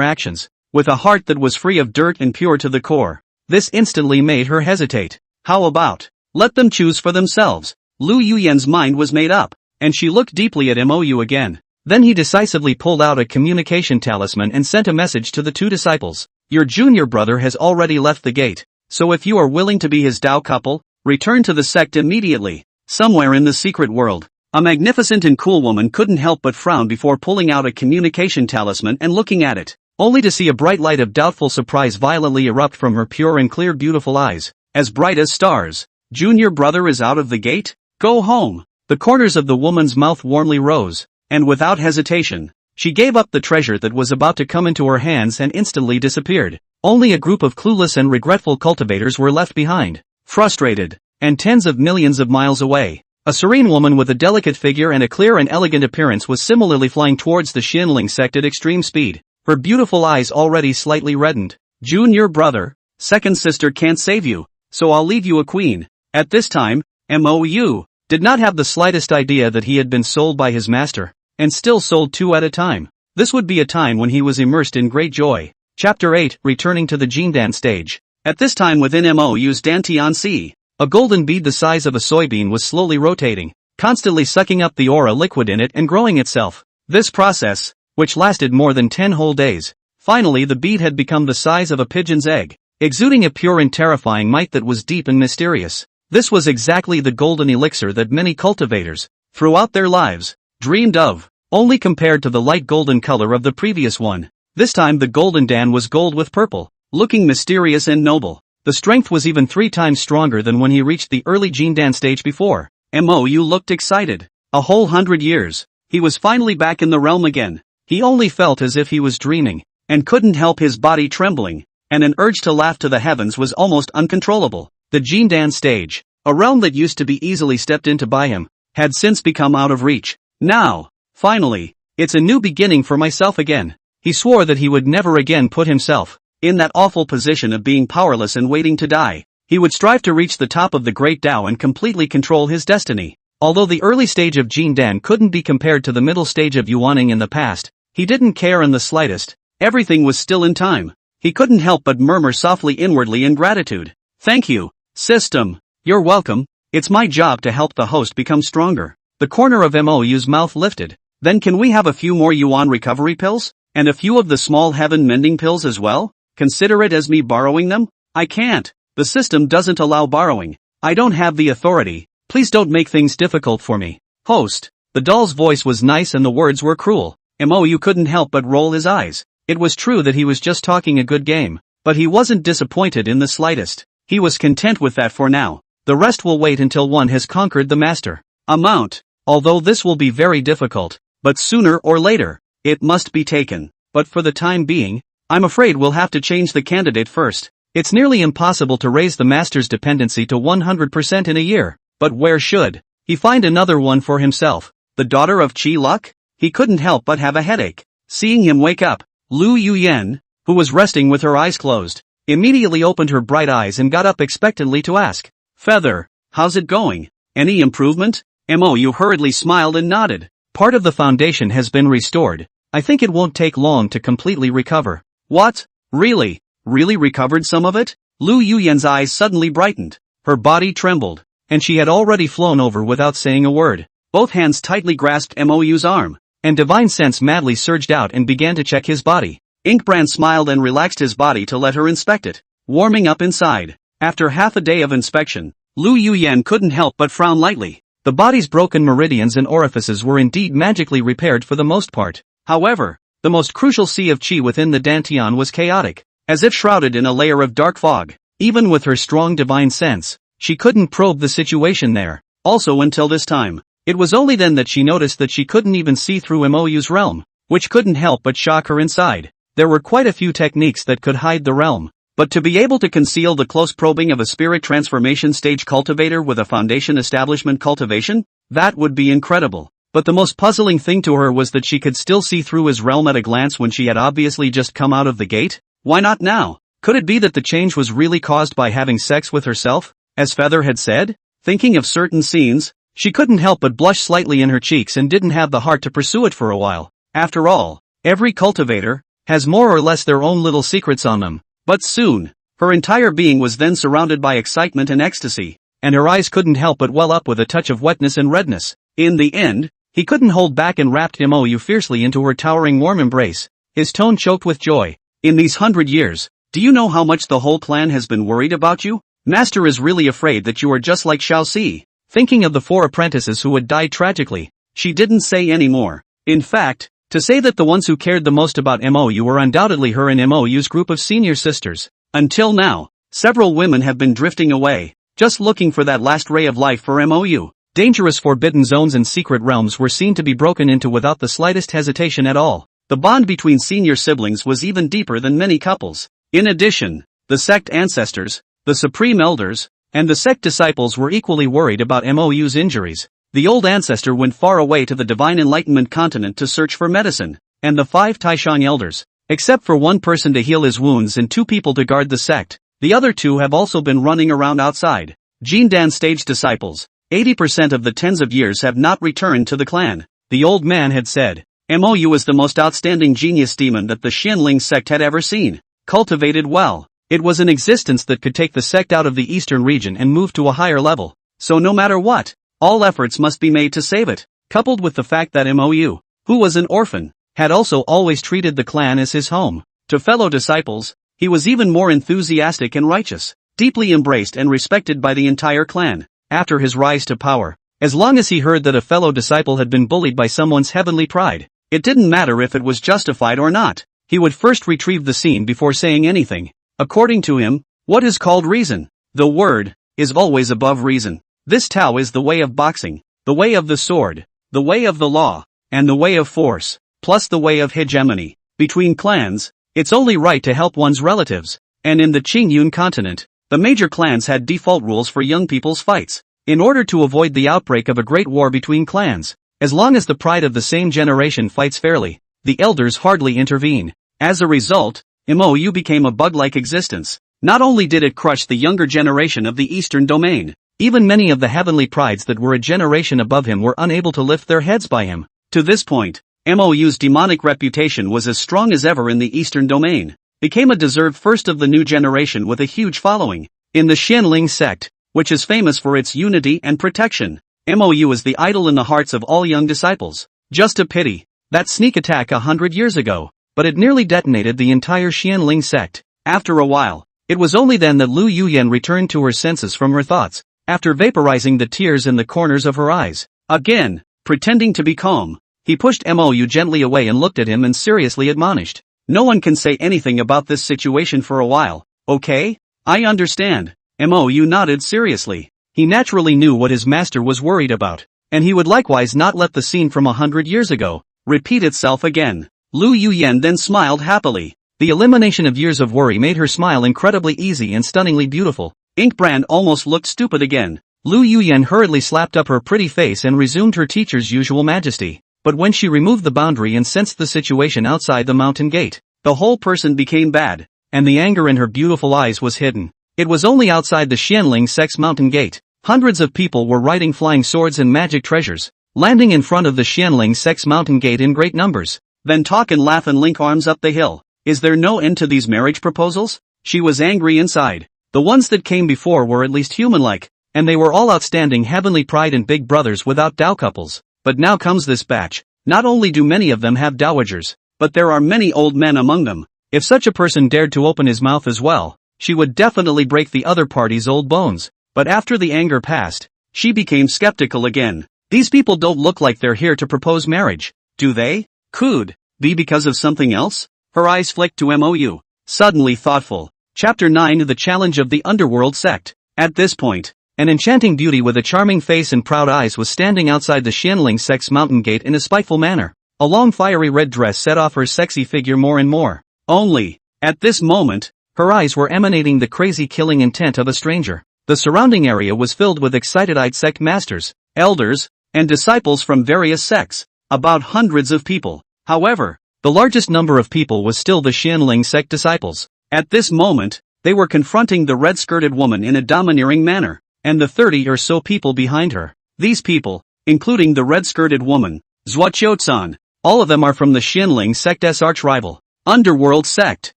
actions, with a heart that was free of dirt and pure to the core. This instantly made her hesitate. How about, let them choose for themselves? Lu Yuyan's mind was made up, and she looked deeply at MOU again. Then he decisively pulled out a communication talisman and sent a message to the 2 disciples. Your junior brother has already left the gate, so if you are willing to be his Dao couple, return to the sect immediately. Somewhere in the secret world, a magnificent and cool woman couldn't help but frown before pulling out a communication talisman and looking at it, only to see a bright light of doubtful surprise violently erupt from her pure and clear beautiful eyes, as bright as stars. Junior brother is out of the gate? Go home. The corners of the woman's mouth warmly rose, and without hesitation, she gave up the treasure that was about to come into her hands and instantly disappeared. Only a group of clueless and regretful cultivators were left behind, frustrated, and tens of millions of miles away. A serene woman with a delicate figure and a clear and elegant appearance was similarly flying towards the Xinling sect at extreme speed, her beautiful eyes already slightly reddened. Junior brother, second sister can't save you, so I'll leave you a queen. At this time, MOU did not have the slightest idea that he had been sold by his master, and still sold 2 at a time. This would be a time when he was immersed in great joy. Chapter 8, Returning to the Jindan stage. At this time within MOU's Dantian Sea, a golden bead the size of a soybean was slowly rotating, constantly sucking up the aura liquid in it and growing itself. This process, which lasted more than 10 whole days, finally the bead had become the size of a pigeon's egg, exuding a pure and terrifying might that was deep and mysterious. This was exactly the golden elixir that many cultivators, throughout their lives, dreamed of, only compared to the light golden color of the previous one. This time the golden dan was gold with purple, looking mysterious and noble. The strength was even 3 times stronger than when he reached the early Jindan stage before. MOU looked excited. A whole 100 years. He was finally back in the realm again. He only felt as if he was dreaming, and couldn't help his body trembling, and an urge to laugh to the heavens was almost uncontrollable. The Jindan stage, a realm that used to be easily stepped into by him, had since become out of reach. Now, finally, it's a new beginning for myself again. He swore that he would never again put himself in that awful position of being powerless and waiting to die. He would strive to reach the top of the great Tao and completely control his destiny. Although the early stage of Jindan couldn't be compared to the middle stage of Yuaning in the past, he didn't care in the slightest. Everything was still in time. He couldn't help but murmur softly inwardly in gratitude. Thank you, system. You're welcome. It's my job to help the host become stronger. The corner of MOU's mouth lifted. Then can we have a few more Yuan recovery pills? And a few of the small heaven mending pills as well? Consider it as me borrowing them? I can't. The system doesn't allow borrowing. I don't have the authority. Please don't make things difficult for me. Host. The doll's voice was nice and the words were cruel. MOU couldn't help but roll his eyes. It was true that he was just talking a good game, but he wasn't disappointed in the slightest. He was content with that for now. The rest will wait until one has conquered the master. Amount. Although this will be very difficult, but sooner or later, it must be taken. But for the time being, I'm afraid we'll have to change the candidate first. It's nearly impossible to raise the master's dependency to 100% in a year. But where should he find another one for himself? The daughter of Chi Luck? He couldn't help but have a headache. Seeing him wake up, Lu Yuyen, who was resting with her eyes closed, immediately opened her bright eyes and got up expectantly to ask, "Feather, how's it going? Any improvement?" Mo hurriedly smiled and nodded. "Part of the foundation has been restored. I think it won't take long to completely recover." "What? Really? Really recovered some of it?" Lu Yuyen's eyes suddenly brightened. Her body trembled, and she had already flown over without saying a word. Both hands tightly grasped Mou's arm, and divine sense madly surged out and began to check his body. Inkbrand smiled and relaxed his body to let her inspect it, warming up inside. After half a day of inspection, Lu Yuyen couldn't help but frown lightly. The body's broken meridians and orifices were indeed magically repaired for the most part. However, the most crucial sea of qi within the dantian was chaotic, as if shrouded in a layer of dark fog. Even with her strong divine sense, she couldn't probe the situation there. Also until this time, it was only then that she noticed that she couldn't even see through Mou's realm, which couldn't help but shock her inside. There were quite a few techniques that could hide the realm, but to be able to conceal the close probing of a spirit transformation stage cultivator with a foundation establishment cultivation, that would be incredible. But the most puzzling thing to her was that she could still see through his realm at a glance when she had obviously just come out of the gate. Why not now? Could it be that the change was really caused by having sex with herself, as Feather had said? Thinking of certain scenes, she couldn't help but blush slightly in her cheeks and didn't have the heart to pursue it for a while. After all, every cultivator has more or less their own little secrets on them. But soon, her entire being was then surrounded by excitement and ecstasy, and her eyes couldn't help but well up with a touch of wetness and redness. In the end, he couldn't hold back and wrapped Mou fiercely into her towering warm embrace, his tone choked with joy. "In these 100 years, do you know how much the whole clan has been worried about you? Master is really afraid that you are just like Xiaoxi." Thinking of the 4 apprentices who had died tragically, she didn't say any more. In fact, to say that the ones who cared the most about Mou were undoubtedly her and Mou's group of senior sisters. Until now, several women have been drifting away, just looking for that last ray of life for Mou. Dangerous forbidden zones and secret realms were seen to be broken into without the slightest hesitation at all. The bond between senior siblings was even deeper than many couples. In addition, the sect ancestors, the supreme elders, and the sect disciples were equally worried about Mou's injuries. The old ancestor went far away to the divine enlightenment continent to search for medicine, and the 5 Taishan elders, except for one person to heal his wounds and 2 people to guard the sect, the other 2 have also been running around outside. Jindan stage disciples, 80% of the tens of years have not returned to the clan. The old man had said, Mou is the most outstanding genius demon that the Xianling sect had ever seen. Cultivated well, it was an existence that could take the sect out of the eastern region and move to a higher level. So no matter what, all efforts must be made to save it. Coupled with the fact that Mou, who was an orphan, had also always treated the clan as his home. To fellow disciples, he was even more enthusiastic and righteous, deeply embraced and respected by the entire clan. After his rise to power, as long as he heard that a fellow disciple had been bullied by someone's heavenly pride, it didn't matter if it was justified or not. He would first retrieve the scene before saying anything. According to him, what is called reason? The word is always above reason. This Tao is the way of boxing, the way of the sword, the way of the law, and the way of force, plus the way of hegemony. Between clans, it's only right to help one's relatives, and in the Qingyun continent, the major clans had default rules for young people's fights, in order to avoid the outbreak of a great war between clans. As long as the pride of the same generation fights fairly, the elders hardly intervene. As a result, Mou became a bug-like existence. Not only did it crush the younger generation of the eastern domain, even many of the heavenly prides that were a generation above him were unable to lift their heads by him. To this point, Mou's demonic reputation was as strong as ever in the eastern domain. Became a deserved first of the new generation with a huge following. In the Xianling sect, which is famous for its unity and protection, Mou is the idol in the hearts of all young disciples. Just a pity, that sneak attack 100 years ago, but it nearly detonated the entire Xianling sect. After a while, it was only then that Lu Yuyen returned to her senses from her thoughts, after vaporizing the tears in the corners of her eyes. Again, pretending to be calm, he pushed Mou gently away and looked at him and seriously admonished. No one can say anything about this situation for a while, okay? I understand. Mo nodded seriously. He naturally knew what his master was worried about, and he would likewise not let the scene from 100 years ago repeat itself again. Lu Yuyan then smiled happily. The elimination of years of worry made her smile incredibly easy and stunningly beautiful. Inkbrand almost looked stupid again. Lu Yuyan hurriedly slapped up her pretty face and resumed her teacher's usual majesty. But when she removed the boundary and sensed the situation outside the mountain gate, the whole person became bad, and the anger in her beautiful eyes was hidden. It was only outside the Xianling Sect's mountain gate. Hundreds of people were riding flying swords and magic treasures, landing in front of the Xianling Sect's mountain gate in great numbers. Then talk and laugh and link arms up the hill. Is there no end to these marriage proposals? She was angry inside. The ones that came before were at least human-like, and they were all outstanding heavenly pride and big brothers without Dao couples. But now comes this batch. Not only do many of them have dowagers, but there are many old men among them. If such a person dared to open his mouth as well, she would definitely break the other party's old bones. But after the anger passed, she became skeptical again. These people don't look like they're here to propose marriage, do they? Could be because of something else? Her eyes flicked to Mou. Suddenly thoughtful. Chapter 9: The Challenge of the Underworld Sect. At this point, an enchanting beauty with a charming face and proud eyes was standing outside the Xianling Sect's mountain gate in a spiteful manner. A long fiery red dress set off her sexy figure more and more. Only, at this moment, her eyes were emanating the crazy killing intent of a stranger. The surrounding area was filled with excited-eyed sect masters, elders, and disciples from various sects. About hundreds of people. However, the largest number of people was still the Xianling Sect disciples. At this moment, they were confronting the red-skirted woman in a domineering manner, and the 30 or so people behind her. These people, including the red-skirted woman, Zhuoqiu-san, all of them are from the Xianling Sect's arch-rival, Underworld Sect.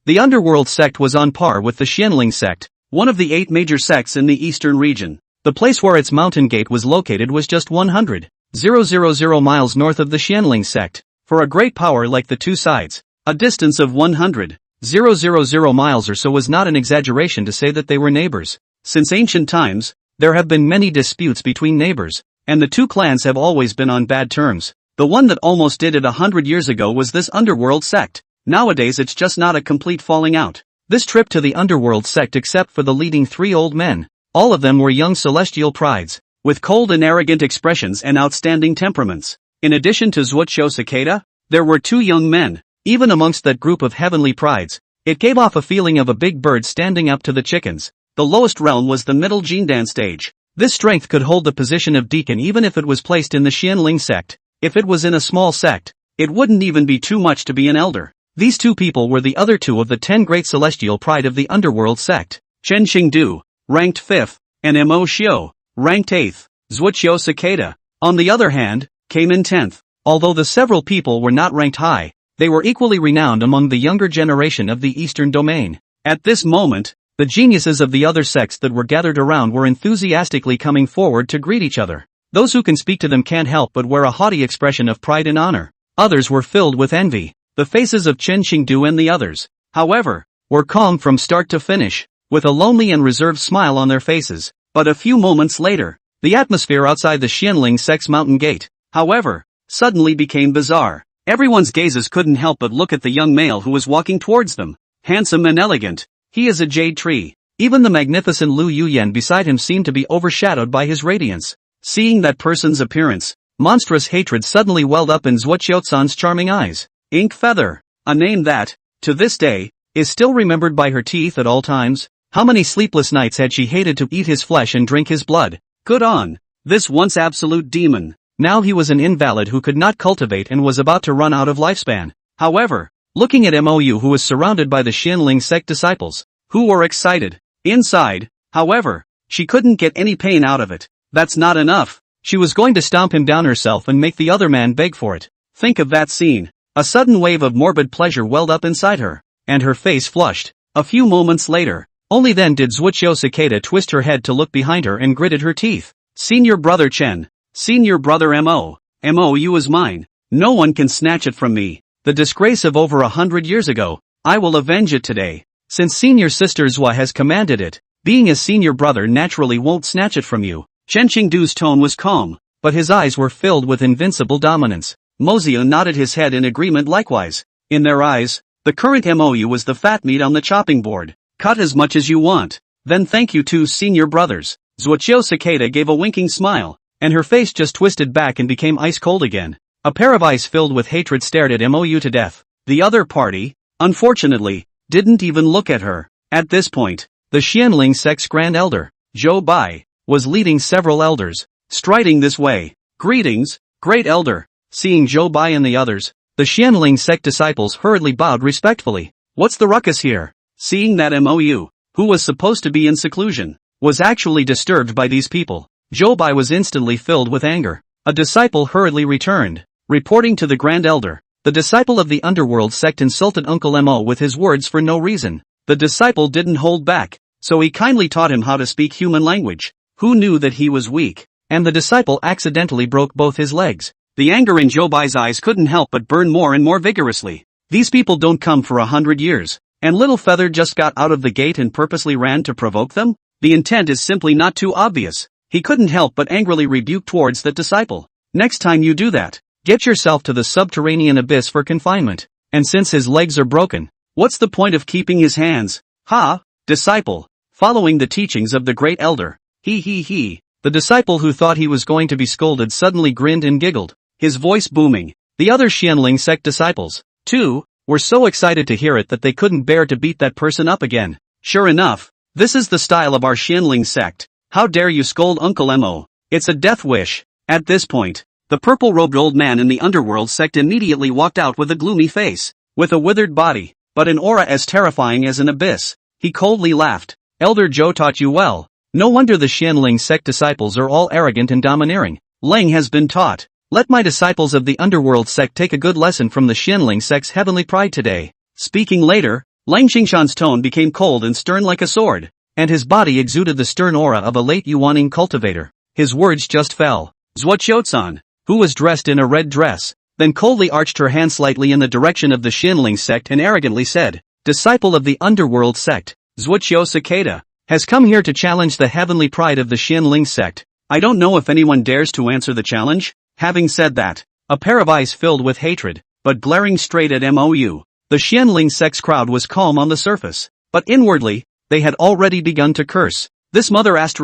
The Underworld Sect was on par with the Xianling Sect, one of the 8 major sects in the eastern region. The place where its mountain gate was located was just 100,000 miles north of the Xianling Sect. For a great power like the two sides, a distance of 100,000 miles or so was not an exaggeration to say that they were neighbors. Since ancient times, there have been many disputes between neighbors, and the two clans have always been on bad terms. The one that almost did it 100 years ago was this Underworld Sect. Nowadays it's just not a complete falling out. This trip to the Underworld Sect, except for the leading 3 old men, all of them were young celestial prides, with cold and arrogant expressions and outstanding temperaments. In addition to Zhuoqiu Cicada, there were 2 young men. Even amongst that group of heavenly prides, it gave off a feeling of a big bird standing up to the chickens. The lowest realm was the middle Jindan stage. This strength could hold the position of deacon even if it was placed in the Xianling Sect. If it was in a small sect, it wouldn't even be too much to be an elder. These 2 people were the other 2 of the 10 great celestial pride of the Underworld Sect. Chen Xingdu, ranked 5th, and Mo Xiu, ranked 8th. Zhuoqiu Cicada, on the other hand, came in 10th. Although the several people were not ranked high, they were equally renowned among the younger generation of the Eastern domain. At this moment, the geniuses of the other sects that were gathered around were enthusiastically coming forward to greet each other. Those who can speak to them can't help but wear a haughty expression of pride and honor. Others were filled with envy. The faces of Chen Xingdu and the others, however, were calm from start to finish, with a lonely and reserved smile on their faces. But a few moments later, the atmosphere outside the Xianling Sect's mountain gate, however, suddenly became bizarre. Everyone's gazes couldn't help but look at the young male who was walking towards them. Handsome and elegant, he is a jade tree. Even the magnificent Lu Yuyan beside him seemed to be overshadowed by his radiance. Seeing that person's appearance, monstrous hatred suddenly welled up in Zhuoqiu-san's charming eyes. Ink Feather, a name that, to this day, is still remembered by her teeth at all times. How many sleepless nights had she hated to eat his flesh and drink his blood? Good on this once absolute demon. Now he was an invalid who could not cultivate and was about to run out of lifespan. However, looking at Mou, who was surrounded by the Xianling Sect disciples, who were excited. Inside, however, she couldn't get any pain out of it. That's not enough. She was going to stomp him down herself and make the other man beg for it. Think of that scene. A sudden wave of morbid pleasure welled up inside her, and her face flushed. A few moments later, only then did Zhuoqiu Cicada twist her head to look behind her and gritted her teeth. Senior brother Chen. Senior brother Mo. Mou is mine. No one can snatch it from me. The disgrace of over 100 years ago, I will avenge it today. Since senior sister Zhua has commanded it, being a senior brother naturally won't snatch it from you. Chen Qingdu's tone was calm, but his eyes were filled with invincible dominance. Mozia nodded his head in agreement likewise. In their eyes, The current MOU was the fat meat on the chopping board. Cut as much as you want. Then thank you to senior brothers. Zhuoqiu Cicada gave a winking smile, and her face just twisted back and became ice cold again. A pair of eyes filled with hatred stared at MOU to death. The other party, unfortunately, didn't even look at her. At this point, the Xianling sect's grand elder, Zhou Bai, was leading several elders, striding this way. Greetings, great elder. Seeing Zhou Bai and the others, the Xianling sect disciples hurriedly bowed respectfully. What's the ruckus here? Seeing that MOU, who was supposed to be in seclusion, was actually disturbed by these people, Zhou Bai was instantly filled with anger. A disciple hurriedly returned, reporting to the grand elder. The disciple of the underworld sect insulted Uncle Mo with his words for no reason. The disciple didn't hold back, so he kindly taught him how to speak human language. Who knew that he was weak? And the disciple accidentally broke both his legs. The anger in Zhou Bai's eyes couldn't help but burn more and more vigorously. These people don't come for 100 years, and Little Feather just got out of the gate and purposely ran to provoke them? The intent is simply not too obvious. He couldn't help but angrily rebuke towards that disciple. Next time you do that, get yourself to the subterranean abyss for confinement. And since his legs are broken, what's the point of keeping his hands? Ha, disciple. Following the teachings of the great elder. He. The disciple who thought he was going to be scolded suddenly grinned and giggled, his voice booming. The other Xianling sect disciples, too, were so excited to hear it that they couldn't bear to beat that person up again. Sure enough, this is the style of our Xianling sect. How dare you scold Uncle Mo? It's a death wish. At this point, the purple-robed old man in the underworld sect immediately walked out with a gloomy face, with a withered body, but an aura as terrifying as an abyss. He coldly laughed. Elder Zhou taught you well. No wonder the Xianling sect disciples are all arrogant and domineering. Leng has been taught. Let my disciples of the underworld sect take a good lesson from the Xianling sect's heavenly pride today. Speaking later, Lang Xingshan's tone became cold and stern like a sword, and his body exuded the stern aura of a late Yuaning cultivator. His words just fell. Zhuoqiu-san, who was dressed in a red dress, then coldly arched her hand slightly in the direction of the Xianling sect and arrogantly said, Disciple of the underworld sect, Zhuoqiu Cicada, has come here to challenge the heavenly pride of the Xianling sect. I don't know if anyone dares to answer the challenge. Having said that, a pair of eyes filled with hatred, but glaring straight at MOU. The Xianling sect's crowd was calm on the surface, but inwardly, they had already begun to curse. This mother *********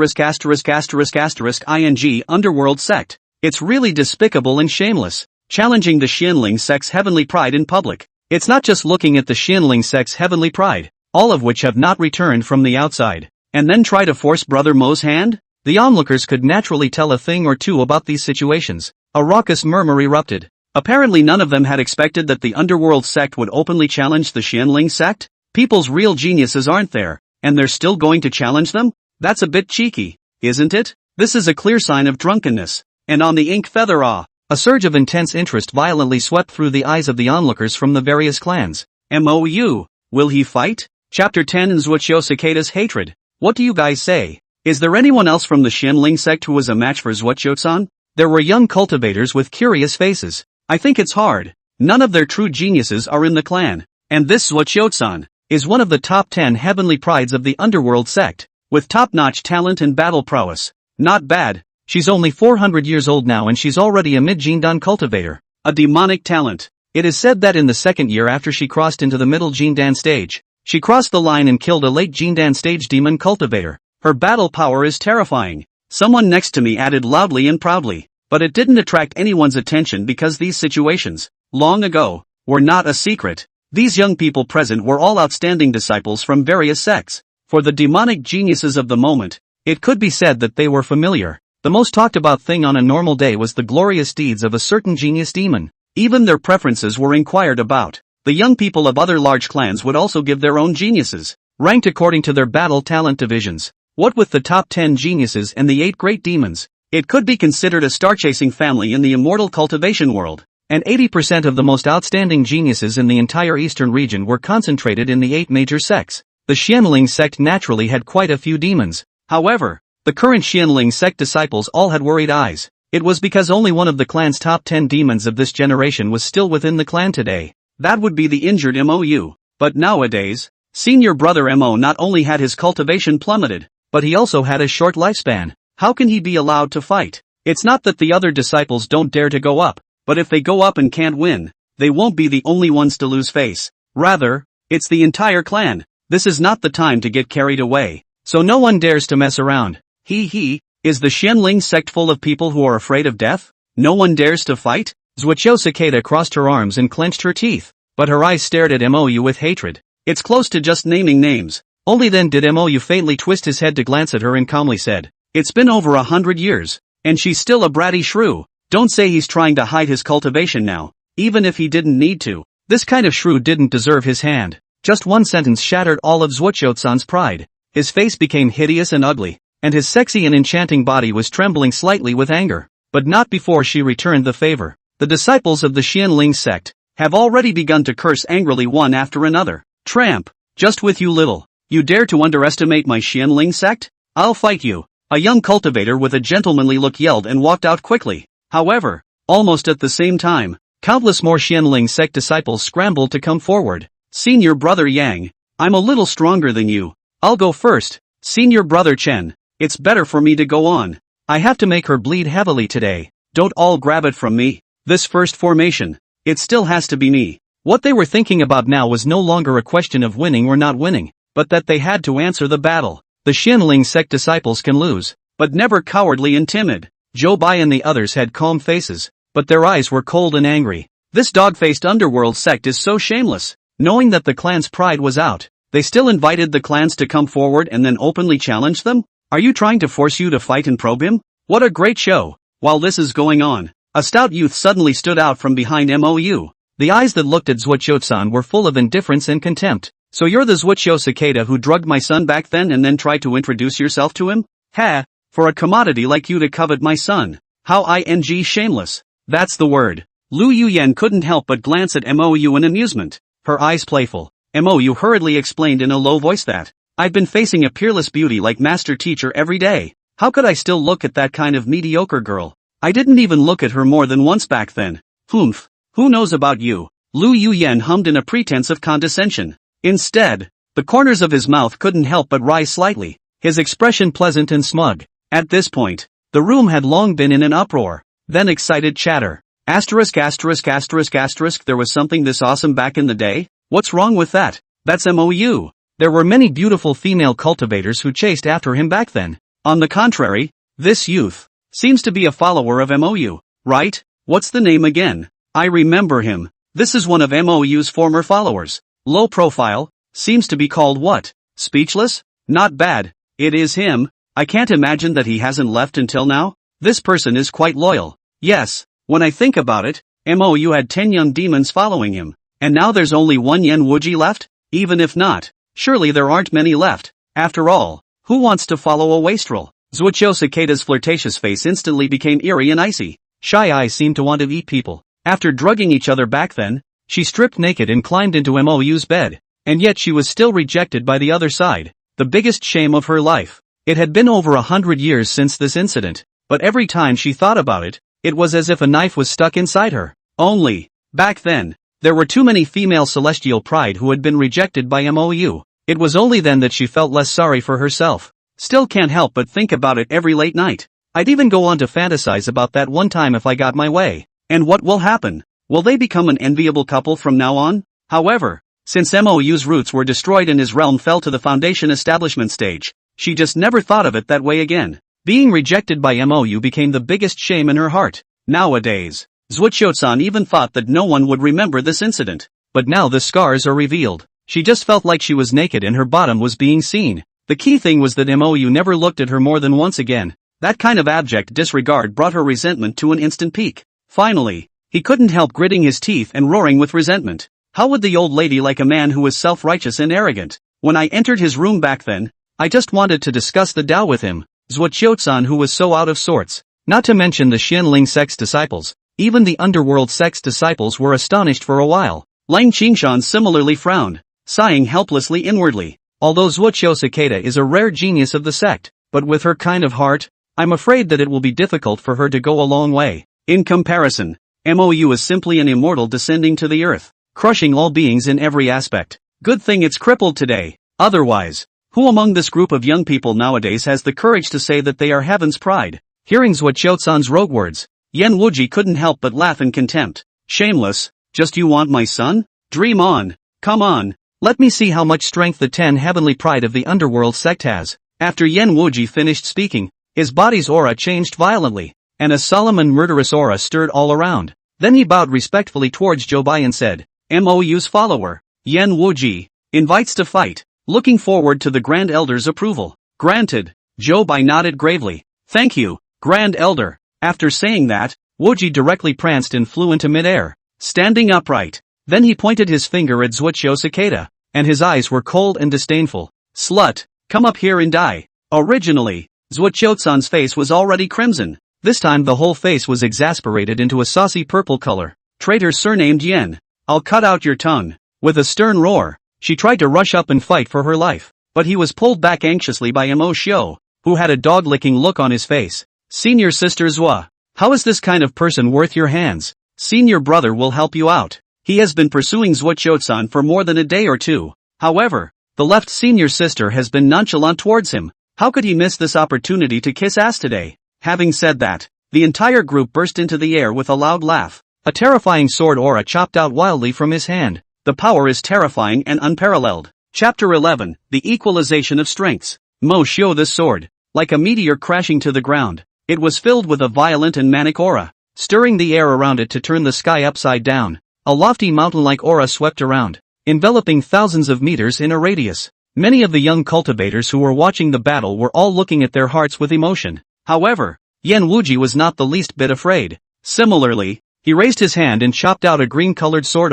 ing underworld sect. It's really despicable and shameless, challenging the Xianling sect's heavenly pride in public. It's not just looking at the Xianling sect's heavenly pride, all of which have not returned from the outside, and then try to force Brother Mo's hand? The onlookers could naturally tell a thing or two about these situations. A raucous murmur erupted. Apparently none of them had expected that the underworld sect would openly challenge the Xianling sect. People's real geniuses aren't there, and they're still going to challenge them? That's a bit cheeky, isn't it? This is a clear sign of drunkenness. And on the ink feather a surge of intense interest violently swept through the eyes of the onlookers from the various clans. MOU, will he fight? Chapter 10 in Zhuoqiu Cicada's hatred. What do you guys say? Is there anyone else from the Xianling sect who was a match for Zhuoqiu-san? There were young cultivators with curious faces. I think it's hard. None of their true geniuses are in the clan. And this Zhuoqiu-san is one of the top 10 heavenly prides of the underworld sect, with top-notch talent and battle prowess. Not bad. She's only 400 years old now and she's already a mid-Jindan cultivator. A demonic talent. It is said that in the second year after she crossed into the middle Jindan stage, she crossed the line and killed a late Jindan stage demon cultivator. Her battle power is terrifying. Someone next to me added loudly and proudly, but it didn't attract anyone's attention because these situations, long ago, were not a secret. These young people present were all outstanding disciples from various sects. For the demonic geniuses of the moment, it could be said that they were familiar. The most talked about thing on a normal day was the glorious deeds of a certain genius demon. Even their preferences were inquired about. The young people of other large clans would also give their own geniuses, ranked according to their battle talent divisions. What with the top 10 geniuses and the 8 great demons, it could be considered a star-chasing family in the immortal cultivation world, and 80% of the most outstanding geniuses in the entire eastern region were concentrated in the 8 major sects. The Xianling sect naturally had quite a few demons. However, the current Xianling sect disciples all had worried eyes. It was because only one of the clan's top 10 demons of this generation was still within the clan today. That would be the injured MOU. But nowadays, senior brother Mo not only had his cultivation plummeted, but he also had a short lifespan. How can he be allowed to fight? It's not that the other disciples don't dare to go up, but if they go up and can't win, they won't be the only ones to lose face. Rather, it's the entire clan. This is not the time to get carried away. So no one dares to mess around. Is the Xianling sect full of people who are afraid of death? No one dares to fight? Zuoqiu Cicada crossed her arms and clenched her teeth, but her eyes stared at Mou with hatred. It's close to just naming names. Only then did Mou faintly twist his head to glance at her and calmly said, "It's been over 100 years, and she's still a bratty shrew. Don't say he's trying to hide his cultivation now, even if he didn't need to. This kind of shrew didn't deserve his hand." Just one sentence shattered all of Zuoqiu-san's pride. His face became hideous and ugly, and his sexy and enchanting body was trembling slightly with anger. But not before she returned the favor. The disciples of the Xianling sect have already begun to curse angrily one after another. "Tramp! Just with you little. You dare to underestimate my Xianling sect? I'll fight you." A young cultivator with a gentlemanly look yelled and walked out quickly. However, almost at the same time, countless more Xianling sect disciples scrambled to come forward. "Senior brother Yang, I'm a little stronger than you. I'll go first. Senior brother Chen, it's better for me to go on. I have to make her bleed heavily today. Don't all grab it from me. This first formation, it still has to be me." What they were thinking about now was no longer a question of winning or not winning, but that they had to answer the battle. The Xianling sect disciples can lose, but never cowardly and timid. Zhou Bai and the others had calm faces, but their eyes were cold and angry. This dog-faced underworld sect is so shameless. Knowing that the clan's pride was out, they still invited the clans to come forward and then openly challenge them? "Are you trying to force you to fight and probe him? What a great show." While this is going on, a stout youth suddenly stood out from behind Mou. The eyes that looked at Zuoqiu-san were full of indifference and contempt. "So you're the Zuoqiu Cicada who drugged my son back then and then tried to introduce yourself to him? Ha! For a commodity like you to covet my son. How shameless. That's the word." Lu Yuyan couldn't help but glance at Mou in amusement, her eyes playful. Mou hurriedly explained in a low voice that, "I've been facing a peerless beauty like master teacher every day. How could I still look at that kind of mediocre girl? I didn't even look at her more than once back then. Humph. Who knows about you?" Lu Yuyan hummed in a pretense of condescension. Instead, the corners of his mouth couldn't help but rise slightly, his expression pleasant and smug. At this point, the room had long been in an uproar. Then excited chatter. There was something this awesome back in the day? What's wrong with that? That's Mou. There were many beautiful female cultivators who chased after him back then. On the contrary, this youth seems to be a follower of Mou, right? What's the name again? I remember him. This is one of Mou's former followers. Low profile, seems to be called what? Speechless? Not bad. It is him. I can't imagine that he hasn't left until now. This person is quite loyal. Yes, when I think about it, Mou had 10 young demons following him, and now there's only one Yan Wuji left? Even if not, surely there aren't many left. After all, who wants to follow a wastrel? Zuoqiu Cicada's flirtatious face instantly became eerie and icy. Shy eyes seemed to want to eat people. After drugging each other back then, she stripped naked and climbed into Mou's bed, and yet she was still rejected by the other side. The biggest shame of her life. It had been over 100 years since this incident, but every time she thought about it, it was as if a knife was stuck inside her. Only, back then, there were too many female celestial pride who had been rejected by Mou. It was only then that she felt less sorry for herself. Still can't help but think about it every late night. I'd even go on to fantasize about that one time if I got my way. And what will happen? Will they become an enviable couple from now on? However, since Mou's roots were destroyed and his realm fell to the foundation establishment stage, she just never thought of it that way again. Being rejected by Mou became the biggest shame in her heart. Nowadays, Zuoqiu-san even thought that no one would remember this incident. But now the scars are revealed. She just felt like she was naked and her bottom was being seen. The key thing was that Mou never looked at her more than once again. That kind of abject disregard brought her resentment to an instant peak. Finally, he couldn't help gritting his teeth and roaring with resentment. How would the old lady like a man who was self-righteous and arrogant? When I entered his room back then, I just wanted to discuss the Tao with him. Zuoqiu-san who was so out of sorts. Not to mention the Xianling sect's disciples. Even the underworld sect's disciples were astonished for a while. Lang Qingshan similarly frowned, sighing helplessly inwardly. Although Zuoqiu Cicada is a rare genius of the sect, but with her kind of heart, I'm afraid that it will be difficult for her to go a long way. In comparison, Mou is simply an immortal descending to the earth, crushing all beings in every aspect. Good thing it's crippled today. Otherwise, who among this group of young people nowadays has the courage to say that they are heaven's pride? Hearing Zuoqiu-san's rogue words, Yan Wuji couldn't help but laugh in contempt. Shameless, just you want my son? Dream on. Come on. Let me see how much strength the 10 heavenly pride of the underworld sect has. After Yen Wuji finished speaking, his body's aura changed violently, and a solemn and murderous aura stirred all around. Then he bowed respectfully towards Zhou Bai and said, MOU's follower, Yen Wuji, invites to fight, looking forward to the Grand Elder's approval. Granted. Zhou Bai nodded gravely. Thank you, Grand Elder. After saying that, Wuji directly pranced and flew into midair, standing upright. Then he pointed his finger at Zuoqiu Cicada, and his eyes were cold and disdainful. Slut, come up here and die. Originally, Zuoqiu-san's face was already crimson. This time the whole face was exasperated into a saucy purple color. Traitor surnamed Yen, I'll cut out your tongue. With a stern roar, she tried to rush up and fight for her life, but he was pulled back anxiously by Mo Xiu, who had a dog-licking look on his face. Senior Sister Zhua, how is this kind of person worth your hands? Senior brother will help you out. He has been pursuing Zuoqiu-san for more than a day or two. However, the left senior sister has been nonchalant towards him. How could he miss this opportunity to kiss ass today? Having said that, the entire group burst into the air with a loud laugh. A terrifying sword aura chopped out wildly from his hand. The power is terrifying and unparalleled. Chapter 11, The Equalization of Strengths. Mo Xiu this sword, like a meteor crashing to the ground. It was filled with a violent and manic aura, stirring the air around it to turn the sky upside down. A lofty mountain-like aura swept around, enveloping thousands of meters in a radius. Many of the young cultivators who were watching the battle were all looking at their hearts with emotion. However, Yen Wuji was not the least bit afraid. Similarly, he raised his hand and chopped out a green-colored sword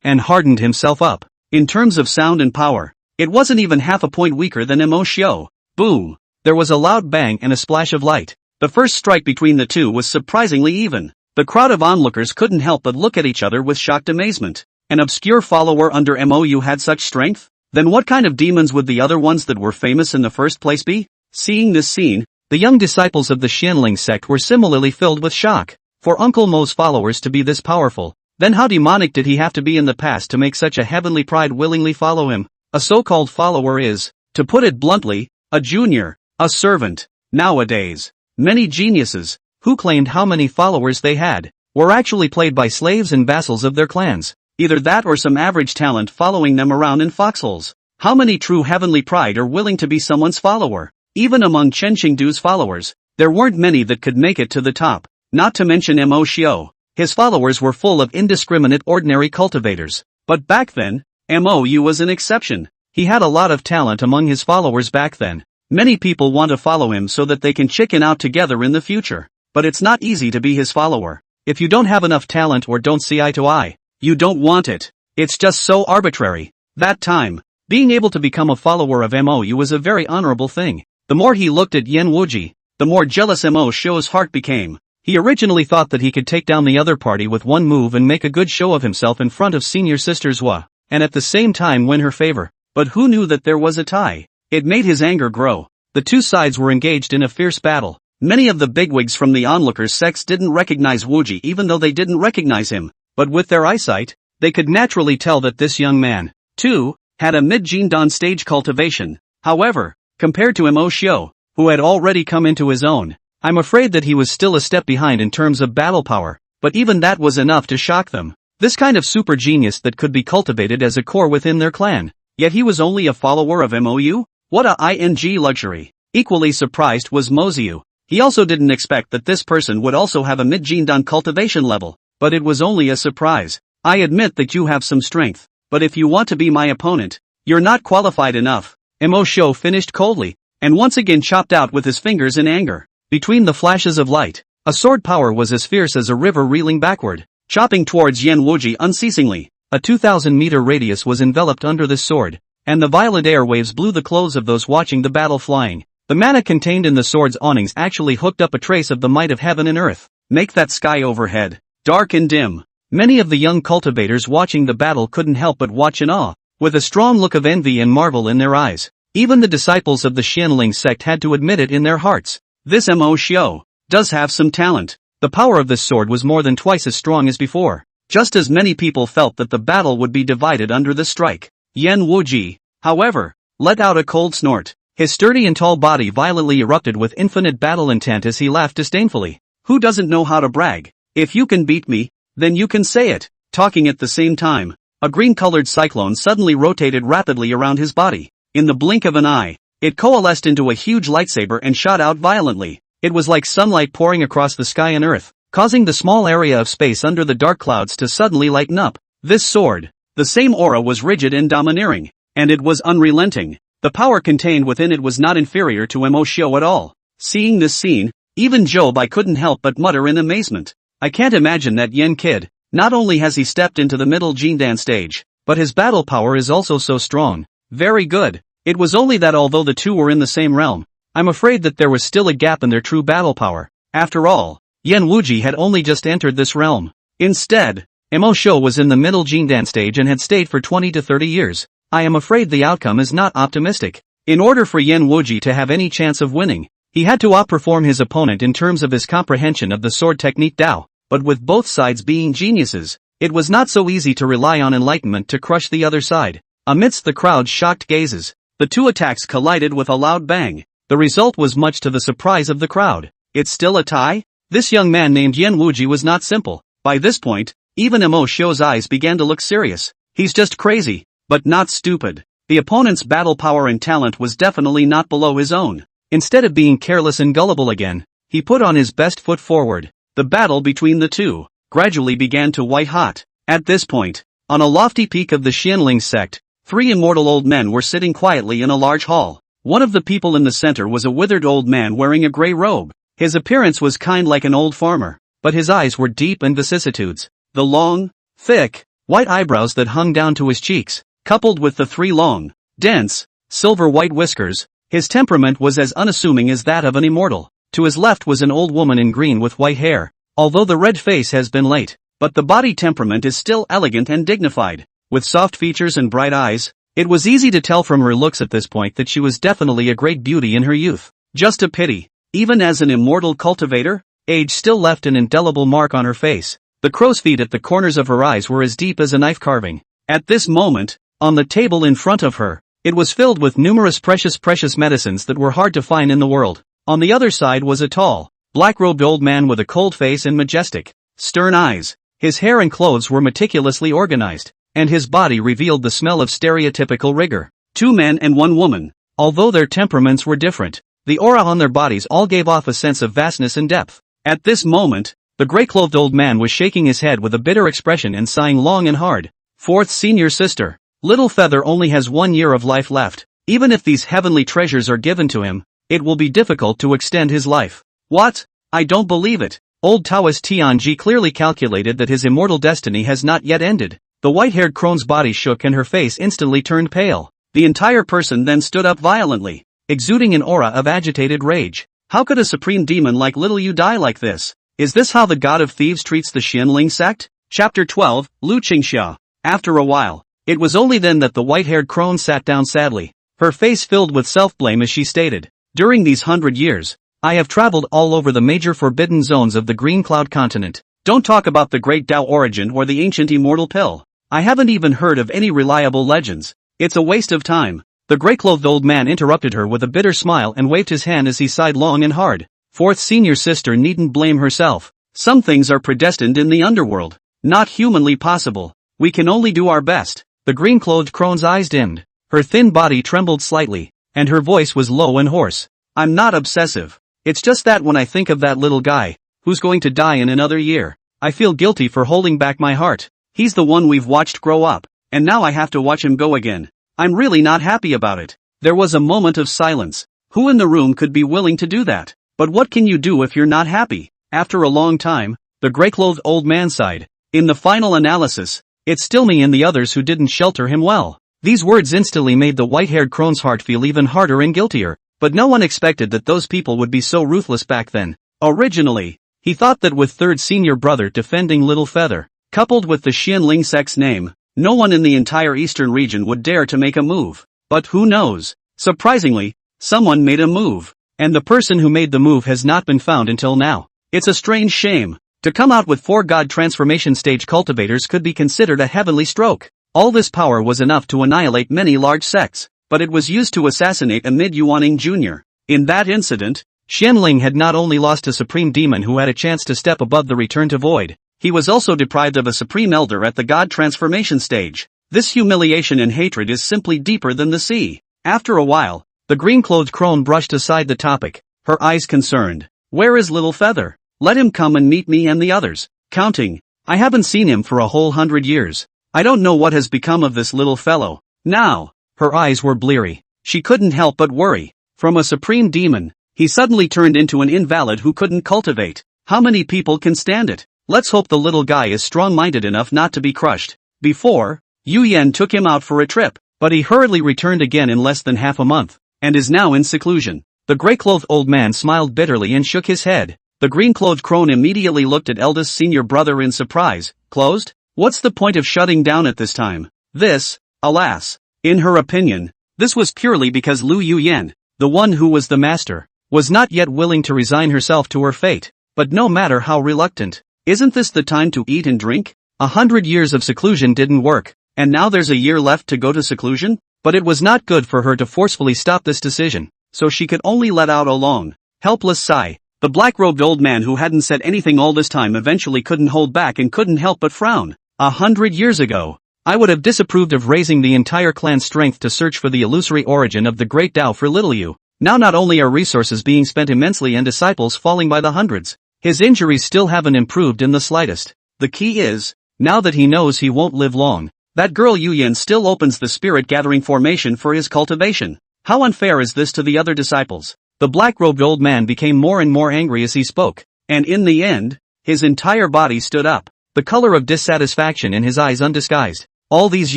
and hardened himself up. In terms of sound and power, it wasn't even half a point weaker than Mo Xiu. Boom! There was a loud bang and a splash of light. The first strike between the two was surprisingly even. The crowd of onlookers couldn't help but look at each other with shocked amazement. An obscure follower under MOU had such strength? Then what kind of demons would the other ones that were famous in the first place be? Seeing this scene, the young disciples of the Xianling sect were similarly filled with shock. For Uncle Mo's followers to be this powerful, then how demonic did he have to be in the past to make such a heavenly pride willingly follow him? A so-called follower is, to put it bluntly, a junior, a servant. Nowadays, many geniuses, who claimed how many followers they had, were actually played by slaves and vassals of their clans. Either that or some average talent following them around in foxholes. How many true heavenly pride are willing to be someone's follower? Even among Chen Qingdu's followers, there weren't many that could make it to the top. Not to mention Mo Xiu. His followers were full of indiscriminate ordinary cultivators. But back then, MOU was an exception. He had a lot of talent among his followers back then. Many people want to follow him so that they can chicken out together in the future. But it's not easy to be his follower. If you don't have enough talent or don't see eye to eye, you don't want it. It's just so arbitrary. That time, being able to become a follower of MOU was a very honorable thing. The more he looked at Yen Wuji, the more jealous Mo Xiu's heart became. He originally thought that he could take down the other party with one move and make a good show of himself in front of senior sister Zhua, and at the same time win her favor. But who knew that there was a tie? It made his anger grow. The two sides were engaged in a fierce battle. Many of the bigwigs from the onlookers' sects didn't recognize Wuji even though they didn't recognize him. But with their eyesight, they could naturally tell that this young man, too, had a mid-Jindan stage cultivation. However, compared to Mo Xiu, who had already come into his own, I'm afraid that he was still a step behind in terms of battle power, but even that was enough to shock them. This kind of super genius that could be cultivated as a core within their clan. Yet he was only a follower of MOU? What a ing luxury. Equally surprised was Moziu. He also didn't expect that this person would also have a mid-Jindan cultivation level, but it was only a surprise. I admit that you have some strength, but if you want to be my opponent, you're not qualified enough. Mo Xiu finished coldly, and once again chopped out with his fingers in anger. Between the flashes of light, a sword power was as fierce as a river reeling backward, chopping towards Yen Wuji unceasingly. A 2,000-meter radius was enveloped under this sword, and the violent air waves blew the clothes of those watching the battle flying. The mana contained in the sword's awnings actually hooked up a trace of the might of heaven and earth. Make that sky overhead dark and dim. Many of the young cultivators watching the battle couldn't help but watch in awe, with a strong look of envy and marvel in their eyes. Even the disciples of the Xianling sect had to admit it in their hearts. This Mo Xiu does have some talent. The power of this sword was more than twice as strong as before. Just as many people felt that the battle would be divided under the strike. Yen Wuji, however, let out a cold snort. His sturdy and tall body violently erupted with infinite battle intent as he laughed disdainfully. Who doesn't know how to brag? If you can beat me, then you can say it. Talking at the same time, a green-colored cyclone suddenly rotated rapidly around his body. In the blink of an eye, it coalesced into a huge lightsaber and shot out violently. It was like sunlight pouring across the sky and earth, causing the small area of space under the dark clouds to suddenly lighten up. This sword, the same aura, was rigid and domineering, and it was unrelenting. The power contained within it was not inferior to Emoshio at all. Seeing this scene, even Jobai couldn't help but mutter in amazement. I can't imagine that Yen kid. Not only has he stepped into the middle Jindan stage, but his battle power is also so strong. Very good. It was only that although the two were in the same realm, I'm afraid that there was still a gap in their true battle power. After all, Yen Wuji had only just entered this realm. Instead, Emoshio was in the middle Jindan stage and had stayed for 20 to 30 years. I am afraid the outcome is not optimistic. In order for Yen Wuji to have any chance of winning, he had to outperform his opponent in terms of his comprehension of the sword technique Dao. But with both sides being geniuses, it was not so easy to rely on enlightenment to crush the other side. Amidst the crowd's shocked gazes, the two attacks collided with a loud bang. The result was much to the surprise of the crowd. It's still a tie? This young man named Yen Wuji was not simple. By this point, even Emoshio's eyes began to look serious. He's just crazy, but not stupid. The opponent's battle power and talent was definitely not below his own. Instead of being careless and gullible again, he put on his best foot forward. The battle between the two gradually began to white hot. At this point, on a lofty peak of the Xianling sect, three immortal old men were sitting quietly in a large hall. One of the people in the center was a withered old man wearing a gray robe. His appearance was kind like an old farmer, but his eyes were deep in vicissitudes. The long, thick, white eyebrows that hung down to his cheeks, coupled with the three long, dense, silver-white whiskers, his temperament was as unassuming as that of an immortal. To his left was an old woman in green with white hair. Although the red face has been late, but the body temperament is still elegant and dignified. With soft features and bright eyes, it was easy to tell from her looks at this point that she was definitely a great beauty in her youth. Just a pity, even as an immortal cultivator, age still left an indelible mark on her face. The crow's feet at the corners of her eyes were as deep as a knife carving. At this moment, on the table in front of her, it was filled with numerous precious medicines that were hard to find in the world. On the other side was a tall, black-robed old man with a cold face and majestic, stern eyes. His hair and clothes were meticulously organized, and his body revealed the smell of stereotypical rigor. Two men and one woman. Although their temperaments were different, the aura on their bodies all gave off a sense of vastness and depth. At this moment, the gray-clothed old man was shaking his head with a bitter expression and sighing long and hard. Fourth senior sister. Little Feather only has 1 year of life left. Even if these heavenly treasures are given to him, it will be difficult to extend his life. What? I don't believe it. Old Taoist Tianji clearly calculated that his immortal destiny has not yet ended. The white-haired crone's body shook and her face instantly turned pale. The entire person then stood up violently, exuding an aura of agitated rage. How could a supreme demon like Little You die like this? Is this how the god of thieves treats the Xianling sect? Chapter 12, Lu Qingxia. After a while, it was only then that the white-haired crone sat down sadly, her face filled with self-blame as she stated. During these 100 years, I have traveled all over the major forbidden zones of the Green Cloud continent. Don't talk about the great Tao origin or the ancient immortal pill. I haven't even heard of any reliable legends. It's a waste of time. The gray-clothed old man interrupted her with a bitter smile and waved his hand as he sighed long and hard. Fourth senior sister needn't blame herself. Some things are predestined in the underworld. Not humanly possible. We can only do our best. The green-clothed crone's eyes dimmed. Her thin body trembled slightly, and her voice was low and hoarse. I'm not obsessive. It's just that when I think of that little guy, who's going to die in another year, I feel guilty for holding back my heart. He's the one we've watched grow up, and now I have to watch him go again. I'm really not happy about it. There was a moment of silence. Who in the room could be willing to do that? But what can you do if you're not happy? After a long time, the gray-clothed old man sighed. In the final analysis, it's still me and the others who didn't shelter him well. These words instantly made the white-haired crone's heart feel even harder and guiltier, but no one expected that those people would be so ruthless back then. Originally, he thought that with third senior brother defending Little Feather, coupled with the Xianling sect's name, no one in the entire eastern region would dare to make a move. But who knows? Surprisingly, someone made a move, and the person who made the move has not been found until now. It's a strange shame. To come out with 4 god transformation stage cultivators could be considered a heavenly stroke. All this power was enough to annihilate many large sects, but it was used to assassinate a mid-Yuaning Jr. In that incident, Xianling had not only lost a supreme demon who had a chance to step above the return to void, he was also deprived of a supreme elder at the god transformation stage. This humiliation and hatred is simply deeper than the sea. After a while, the green-clothed crone brushed aside the topic, her eyes concerned. Where is Little Feather? Let him come and meet me and the others. Counting. I haven't seen him for a whole 100 years. I don't know what has become of this little fellow. Now. Her eyes were bleary. She couldn't help but worry. From a supreme demon, he suddenly turned into an invalid who couldn't cultivate. How many people can stand it? Let's hope the little guy is strong-minded enough not to be crushed. Before, Yu Yan took him out for a trip, but he hurriedly returned again in less than half a month, and is now in seclusion. The gray-clothed old man smiled bitterly and shook his head. The green-clothed crone immediately looked at eldest senior brother in surprise. Closed? What's the point of shutting down at this time? This, alas. In her opinion, this was purely because Lu Yuyan, the one who was the master, was not yet willing to resign herself to her fate. But no matter how reluctant, isn't this the time to eat and drink? 100 years of seclusion didn't work, and now there's a year left to go to seclusion? But it was not good for her to forcefully stop this decision, so she could only let out a long, helpless sigh. The black-robed old man who hadn't said anything all this time eventually couldn't hold back and couldn't help but frown. 100 years ago, I would have disapproved of raising the entire clan's strength to search for the illusory origin of the great Tao for little you. Now not only are resources being spent immensely and disciples falling by the hundreds, his injuries still haven't improved in the slightest. The key is, now that he knows he won't live long, that girl Yuyan still opens the spirit-gathering formation for his cultivation. How unfair is this to the other disciples? The black-robed old man became more and more angry as he spoke, and in the end, his entire body stood up, the color of dissatisfaction in his eyes undisguised. All these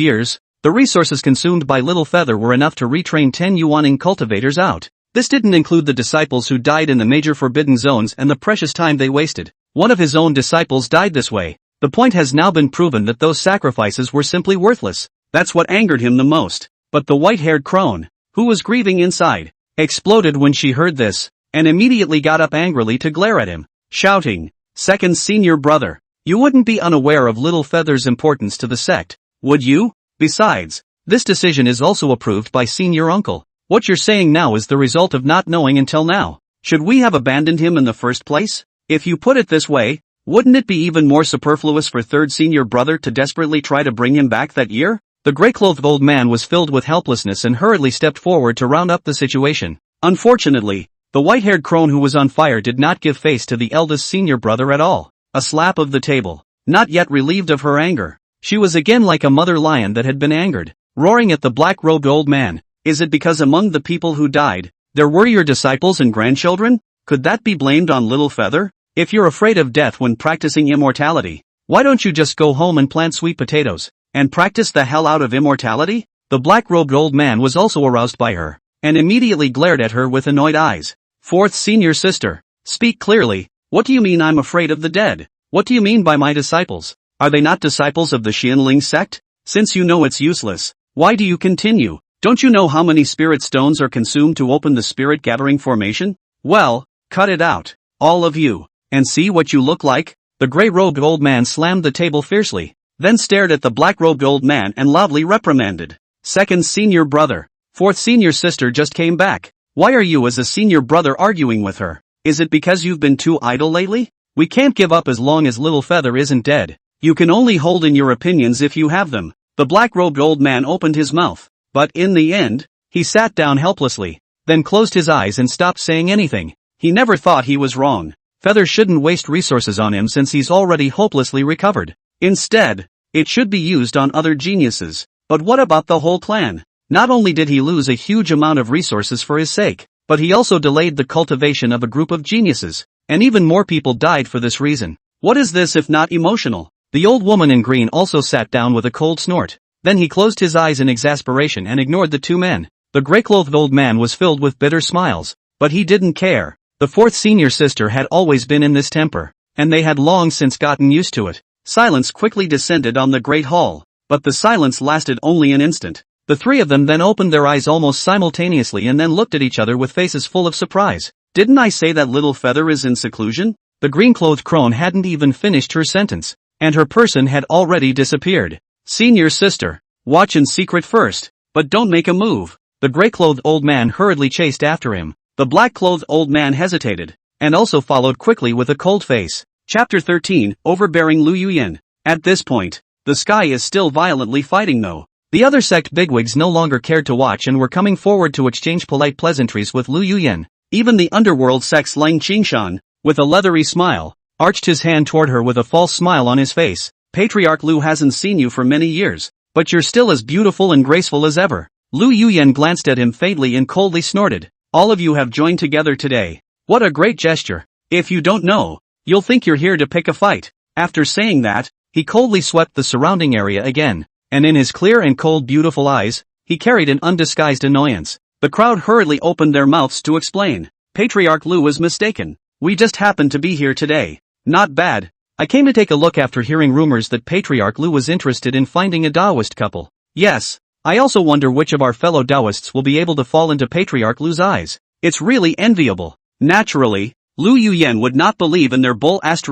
years, the resources consumed by Little Feather were enough to retrain 10 Yuaning cultivators out. This didn't include the disciples who died in the major forbidden zones and the precious time they wasted. One of his own disciples died this way. The point has now been proven that those sacrifices were simply worthless. That's what angered him the most. But the white-haired crone, who was grieving inside, exploded when she heard this, and immediately got up angrily to glare at him, shouting, "Second senior brother, you wouldn't be unaware of Little Feather's importance to the sect, would you? Besides, this decision is also approved by senior uncle. What you're saying now is the result of not knowing until now. Should we have abandoned him in the first place? If you put it this way, wouldn't it be even more superfluous for third senior brother to desperately try to bring him back that year?" The gray-clothed old man was filled with helplessness and hurriedly stepped forward to round up the situation. Unfortunately, the white-haired crone who was on fire did not give face to the eldest senior brother at all. A slap of the table. Not yet relieved of her anger, she was again like a mother lion that had been angered, roaring at the black-robed old man. Is it because among the people who died, there were your disciples and grandchildren? Could that be blamed on Little Feather? If you're afraid of death when practicing immortality, why don't you just go home and plant sweet potatoes, and practice the hell out of immortality? The black-robed old man was also aroused by her, and immediately glared at her with annoyed eyes. Fourth senior sister, speak clearly. What do you mean I'm afraid of the dead? What do you mean by my disciples? Are they not disciples of the Xianling sect? Since you know it's useless, why do you continue? Don't you know how many spirit stones are consumed to open the spirit-gathering formation? Well, cut it out, all of you, and see what you look like. The gray-robed old man slammed the table fiercely, then stared at the black-robed old man and loudly reprimanded. Second senior brother, fourth senior sister just came back. Why are you as a senior brother arguing with her? Is it because you've been too idle lately? We can't give up as long as Little Feather isn't dead. You can only hold in your opinions if you have them. The black-robed old man opened his mouth, but in the end, he sat down helplessly, then closed his eyes and stopped saying anything. He never thought he was wrong. Feather shouldn't waste resources on him since he's already hopelessly recovered. Instead, it should be used on other geniuses. But what about the whole clan? Not only did he lose a huge amount of resources for his sake, but he also delayed the cultivation of a group of geniuses, and even more people died for this reason. What is this if not emotional? The old woman in green also sat down with a cold snort. Then he closed his eyes in exasperation and ignored the two men. The gray-clothed old man was filled with bitter smiles, but he didn't care. The fourth senior sister had always been in this temper, and they had long since gotten used to it. Silence quickly descended on the great hall, but the silence lasted only an instant. The three of them then opened their eyes almost simultaneously and then looked at each other with faces full of surprise. Didn't I say that Little Feather is in seclusion? The green-clothed crone hadn't even finished her sentence, and her person had already disappeared. Senior sister, watch in secret first, but don't make a move. The gray-clothed old man hurriedly chased after him. The black-clothed old man hesitated, and also followed quickly with a cold face. Chapter 13, Overbearing Lu Yuyan. At this point, The sky is still violently fighting though. The other sect bigwigs no longer cared to watch and were coming forward to exchange polite pleasantries with Lu Yuyan. Even the underworld sect's Lang Qingshan, with a leathery smile, arched his hand toward her with a false smile on his face. Patriarch Lu hasn't seen you for many years, but you're still as beautiful and graceful as ever. Lu Yuyan glanced at him faintly and coldly snorted. All of you have joined together today. What a great gesture. If you don't know, you'll think you're here to pick a fight. After saying that, he coldly swept the surrounding area again, and in his clear and cold beautiful eyes, he carried an undisguised annoyance. The crowd hurriedly opened their mouths to explain. Patriarch Lu was mistaken. We just happened to be here today. Not bad. I came to take a look after hearing rumors that Patriarch Lu was interested in finding a Taoist couple. Yes, I also wonder which of our fellow Taoists will be able to fall into Patriarch Lu's eyes. It's really enviable. Naturally, Lu Yuyan would not believe in their bull ********.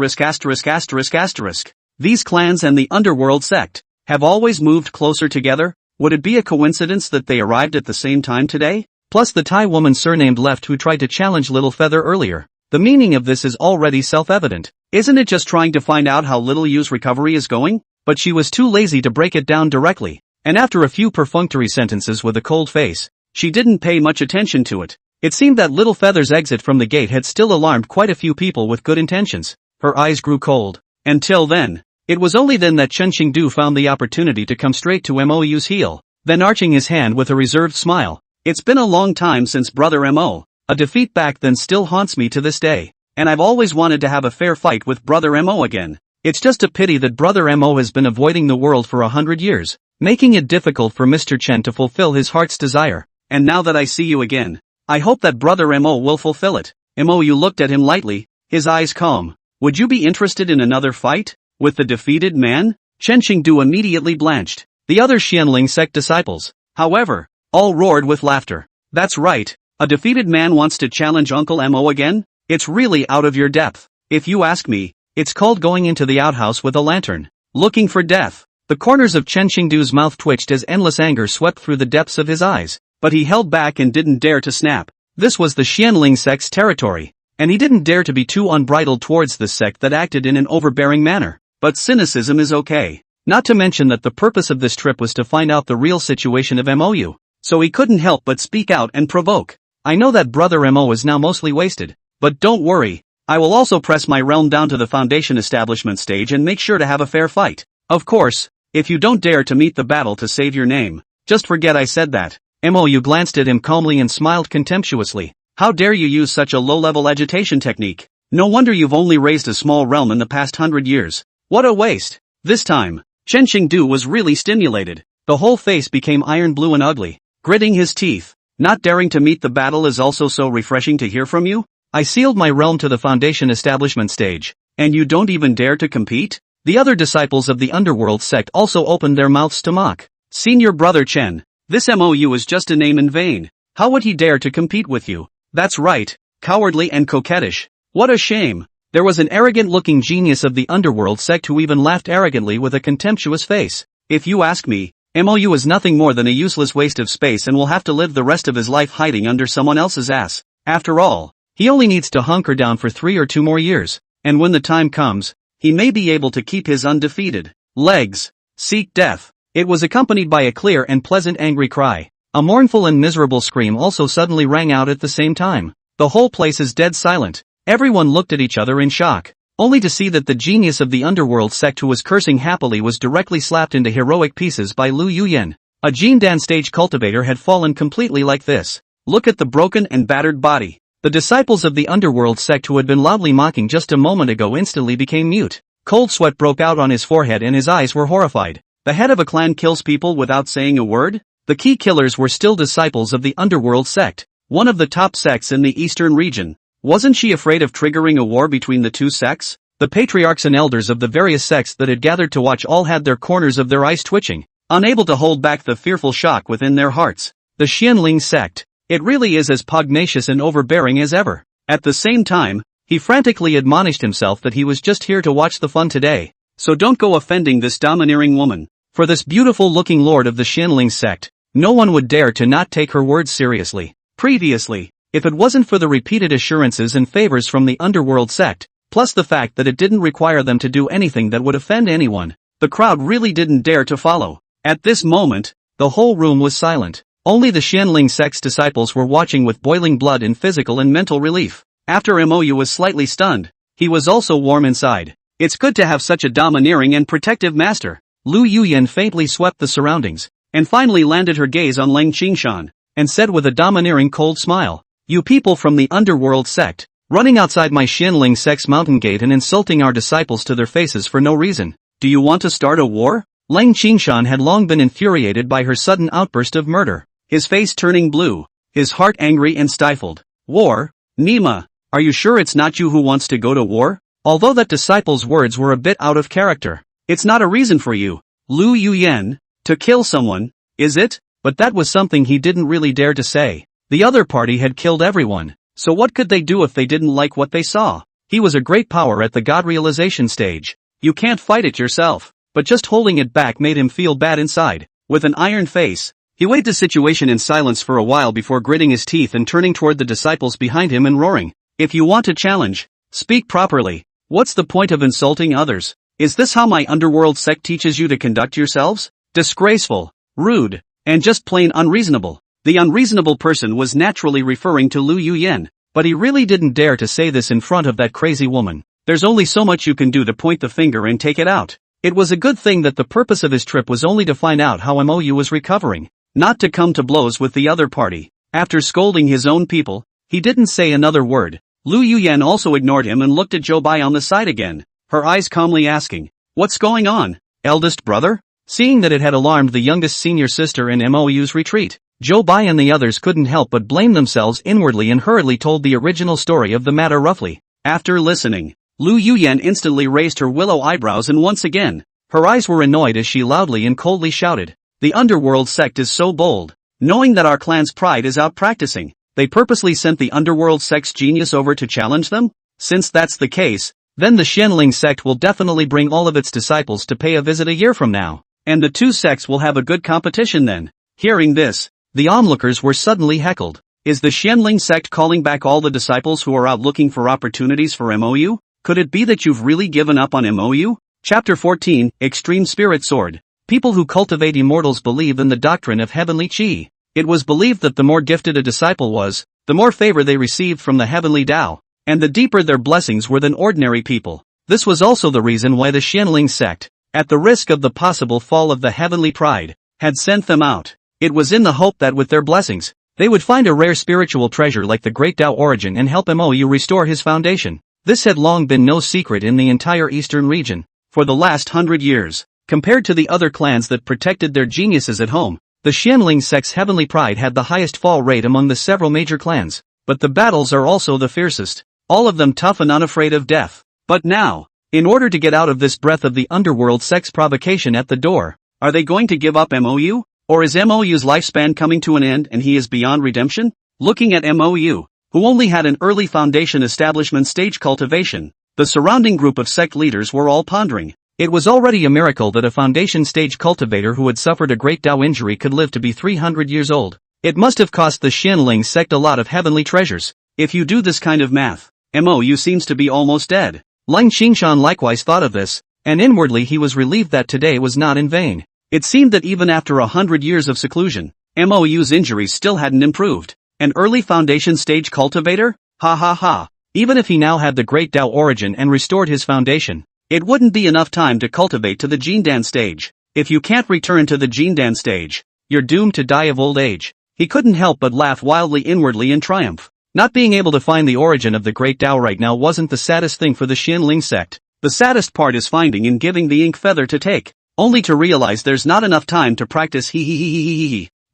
These clans and the underworld sect have always moved closer together. Would it be a coincidence that they arrived at the same time today? Plus the Thai woman surnamed Left who tried to challenge Little Feather earlier. The meaning of this is already self-evident. Isn't it just trying to find out how Little Yu's recovery is going? But she was too lazy to break it down directly, and after a few perfunctory sentences with a cold face, she didn't pay much attention to it. It seemed that Little Feather's exit from the gate had still alarmed quite a few people with good intentions. Her eyes grew cold. Until then. It was only then that Chen Qingdu found the opportunity to come straight to Mo's heel, then arching his hand with a reserved smile. It's been a long time since Brother Mo. A defeat back then still haunts me to this day, and I've always wanted to have a fair fight with Brother Mo again. It's just a pity that Brother Mo has been avoiding the world for 100 years, making it difficult for Mr. Chen to fulfill his heart's desire. And now that I see you again, I hope that Brother Mo will fulfill it. Mo looked at him lightly, his eyes calm. Would you be interested in another fight? With the defeated man? Chen Qingdu immediately blanched. The other Xianling sect disciples, however, all roared with laughter. That's right, a defeated man wants to challenge Uncle Mo again? It's really out of your depth. If you ask me, it's called going into the outhouse with a lantern, looking for death. The corners of Chen Qingdu's mouth twitched as endless anger swept through the depths of his eyes, but he held back and didn't dare to snap. This was the Xianling sect's territory, and he didn't dare to be too unbridled towards this sect that acted in an overbearing manner. But cynicism is okay. Not to mention that the purpose of this trip was to find out the real situation of Mo. So he couldn't help but speak out and provoke. I know that Brother Mo is now mostly wasted, but don't worry, I will also press my realm down to the foundation establishment stage and make sure to have a fair fight. Of course, if you don't dare to meet the battle to save your name, just forget I said that. Mo glanced at him calmly and smiled contemptuously. How dare you use such a low-level agitation technique? No wonder you've only raised a small realm in the past 100 years. What a waste! This time, Chen Qingdu was really stimulated. The whole face became iron blue and ugly, gritting his teeth. Not daring to meet the battle is also so refreshing to hear from you? I sealed my realm to the foundation establishment stage, and you don't even dare to compete? The other disciples of the underworld sect also opened their mouths to mock. Senior Brother Chen, this Mo is just a name in vain. How would he dare to compete with you? That's right, cowardly and coquettish. What a shame. There was an arrogant-looking genius of the underworld sect who even laughed arrogantly with a contemptuous face. If you ask me, Mo is nothing more than a useless waste of space and will have to live the rest of his life hiding under someone else's ass. After all, he only needs to hunker down for 3 or 2 more years, and when the time comes, he may be able to keep his undefeated legs. Seek death. It was accompanied by a clear and pleasant angry cry. A mournful and miserable scream also suddenly rang out at the same time. The whole place is dead silent. Everyone looked at each other in shock, only to see that the genius of the underworld sect who was cursing happily was directly slapped into heroic pieces by Lu Yuyan. A Jindan stage cultivator had fallen completely like this. Look at the broken and battered body. The disciples of the underworld sect who had been loudly mocking just a moment ago instantly became mute. Cold sweat broke out on his forehead and his eyes were horrified. The head of a clan kills people without saying a word? The key killers were still disciples of the underworld sect, one of the top sects in the eastern region. Wasn't she afraid of triggering a war between the two sects? The patriarchs and elders of the various sects that had gathered to watch all had their corners of their eyes twitching, unable to hold back the fearful shock within their hearts. The Xianling sect. It really is as pugnacious and overbearing as ever. At the same time, he frantically admonished himself that he was just here to watch the fun today. So don't go offending this domineering woman. For this beautiful-looking lord of the Xianling sect, no one would dare to not take her words seriously. Previously, if it wasn't for the repeated assurances and favors from the underworld sect, plus the fact that it didn't require them to do anything that would offend anyone, The crowd really didn't dare to follow. At this moment, the whole room was silent. Only the Xianling sect's disciples were watching with boiling blood in physical and mental relief. After Mou was slightly stunned, he was also warm inside. It's good to have such a domineering and protective master. Lu Yuyan faintly swept the surroundings, and finally landed her gaze on Leng Qingshan, and said with a domineering cold smile, "You people from the underworld sect, running outside my Xianling sect's mountain gate and insulting our disciples to their faces for no reason. Do you want to start a war?" Leng Qingshan had long been infuriated by her sudden outburst of murder, his face turning blue, his heart angry and stifled. "War? Nima, are you sure it's not you who wants to go to war?" Although that disciple's words were a bit out of character. "It's not a reason for you, Lu Yuyan, to kill someone, is it?" But that was something he didn't really dare to say. The other party had killed everyone, so what could they do if they didn't like what they saw? He was a great power at the God realization stage. You can't fight it yourself. But just holding it back made him feel bad inside. With an iron face, he weighed the situation in silence for a while before gritting his teeth and turning toward the disciples behind him and roaring, "If you want to challenge, speak properly. What's the point of insulting others? Is this how my underworld sect teaches you to conduct yourselves? Disgraceful, rude, and just plain unreasonable." The unreasonable person was naturally referring to Lu Yuyan, but he really didn't dare to say this in front of that crazy woman. There's only so much you can do to point the finger and take it out. It was a good thing that the purpose of his trip was only to find out how Mou was recovering, not to come to blows with the other party. After scolding his own people, he didn't say another word. Lu Yuyan also ignored him and looked at Zhou Bai on the side again, her eyes calmly asking, "What's going on, eldest brother?" Seeing that it had alarmed the youngest senior sister in Mou's retreat, Zhou Bai and the others couldn't help but blame themselves inwardly and hurriedly told the original story of the matter roughly. After listening, Lu Yuyan instantly raised her willow eyebrows and once again, her eyes were annoyed as she loudly and coldly shouted, "The underworld sect is so bold. Knowing that our clan's pride is out practicing, they purposely sent the underworld sect's genius over to challenge them? Since that's the case, then the Xianling sect will definitely bring all of its disciples to pay a visit a year from now, and the two sects will have a good competition then." Hearing this, the onlookers were suddenly heckled. Is the Xianling sect calling back all the disciples who are out looking for opportunities for Mou? Could it be that you've really given up on Mou? Chapter 14, Extreme Spirit Sword. People who cultivate immortals believe in the doctrine of heavenly qi. It was believed that the more gifted a disciple was, the more favor they received from the heavenly Tao, and the deeper their blessings were than ordinary people. This was also the reason why the Xianling sect, at the risk of the possible fall of the heavenly pride, had sent them out. It was in the hope that with their blessings, they would find a rare spiritual treasure like the great Tao origin and help Mou restore his foundation. This had long been no secret in the entire eastern region. For the last 100 years, compared to the other clans that protected their geniuses at home, the Xianling sect's heavenly pride had the highest fall rate among the several major clans. But the battles are also the fiercest, all of them tough and unafraid of death. But now, in order to get out of this breath of the underworld sect's provocation at the door, are they going to give up Mou? Or is Mou's lifespan coming to an end and he is beyond redemption? Looking at Mou, who only had an early foundation establishment stage cultivation, the surrounding group of sect leaders were all pondering. It was already a miracle that a foundation stage cultivator who had suffered a great Tao injury could live to be 300 years old. It must have cost the Xianling sect a lot of heavenly treasures. If you do this kind of math, Mou seems to be almost dead. Leng Qingshan likewise thought of this, and inwardly he was relieved that today was not in vain. It seemed that even after 100 years of seclusion, Mou's injuries still hadn't improved. An early foundation stage cultivator? Ha ha ha. Even if he now had the great Tao origin and restored his foundation, it wouldn't be enough time to cultivate to the Jindan stage. If you can't return to the Jindan stage, you're doomed to die of old age. He couldn't help but laugh wildly inwardly in triumph. Not being able to find the origin of the great Tao right now wasn't the saddest thing for the Xianling sect. The saddest part is finding and giving the ink feather to take, only to realize there's not enough time to practice.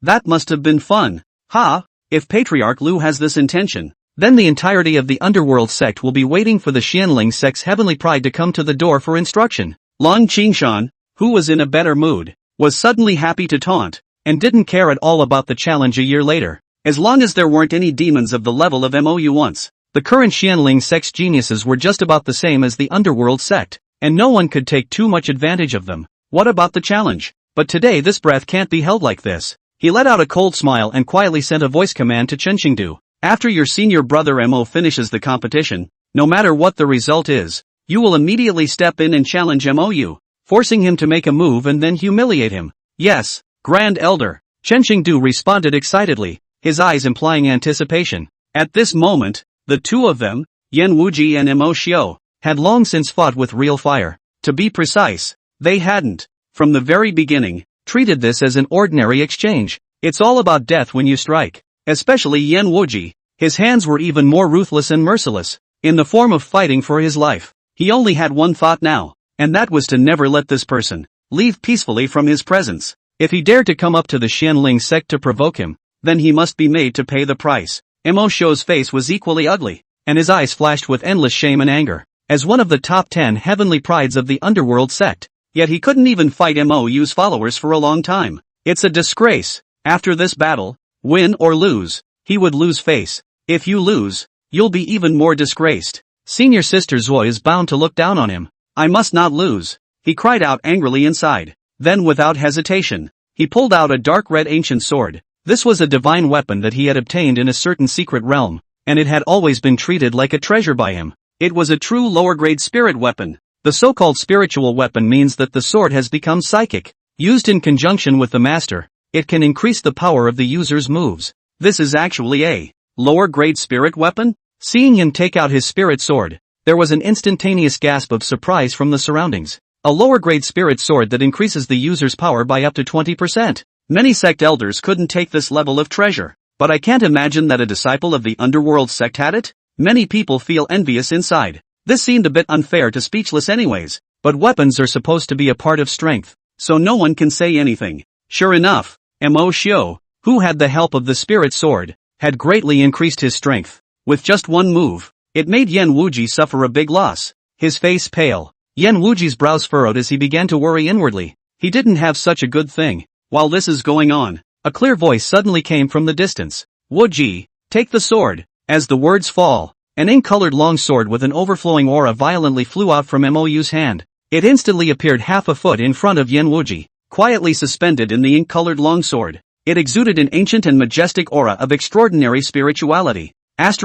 That must have been fun. Ha! If Patriarch Lu has this intention, then the entirety of the underworld sect will be waiting for the Xianling sect's heavenly pride to come to the door for instruction. Leng Qingshan, who was in a better mood, was suddenly happy to taunt, and didn't care at all about the challenge a year later. As long as there weren't any demons of the level of Mou once, the current Xianling sect's geniuses were just about the same as the underworld sect, and no one could take too much advantage of them. What about the challenge? But today this breath can't be held like this. He let out a cold smile and quietly sent a voice command to Chen Qingdu. After your senior brother Mou finishes the competition, no matter what the result is, you will immediately step in and challenge Mou. forcing him to make a move and then humiliate him. Yes, Grand Elder. Chen Qingdu responded excitedly, his eyes implying anticipation. At this moment, the two of them, Yan Wuji and Mo Xiao, had long since fought with real fire. To be precise, they hadn't, from the very beginning, treated this as an ordinary exchange. It's all about death when you strike. Especially Yan Wuji. His hands were even more ruthless and merciless, in the form of fighting for his life. He only had one thought now, and that was to never let this person leave peacefully from his presence. If he dared to come up to the Xianling sect to provoke him, then he must be made to pay the price. Mo Xiao's face was equally ugly, and his eyes flashed with endless shame and anger. As one of the top 10 heavenly prides of the underworld sect, yet he couldn't even fight Mo's followers for a long time. It's a disgrace. After this battle, win or lose, he would lose face. If you lose, you'll be even more disgraced. Senior Sister Zoe is bound to look down on him. I must not lose, he cried out angrily inside. Then without hesitation, he pulled out a dark red ancient sword. This was a divine weapon that he had obtained in a certain secret realm, and it had always been treated like a treasure by him. It was a true lower-grade spirit weapon. The so-called spiritual weapon means that the sword has become psychic. Used in conjunction with the master, it can increase the power of the user's moves. This is actually a lower-grade spirit weapon? Seeing him take out his spirit sword, there was an instantaneous gasp of surprise from the surroundings. A lower-grade spirit sword that increases the user's power by up to 20%. Many sect elders couldn't take this level of treasure, but I can't imagine that a disciple of the underworld sect had it. Many people feel envious inside. This seemed a bit unfair to Speechless anyways, but weapons are supposed to be a part of strength, so no one can say anything. Sure enough, Mo Xiao, who had the help of the spirit sword, had greatly increased his strength. With just one move, it made Yan Wuji suffer a big loss. His face pale. Yan Wuji's brows furrowed as he began to worry inwardly. He didn't have such a good thing. While this is going on, a clear voice suddenly came from the distance. Wuji, take the sword. As the words fall, an ink-colored long sword with an overflowing aura violently flew out from Mou's hand. It instantly appeared half a foot in front of Yan Wuji, quietly suspended in the ink-colored longsword. It exuded an ancient and majestic aura of extraordinary spirituality. This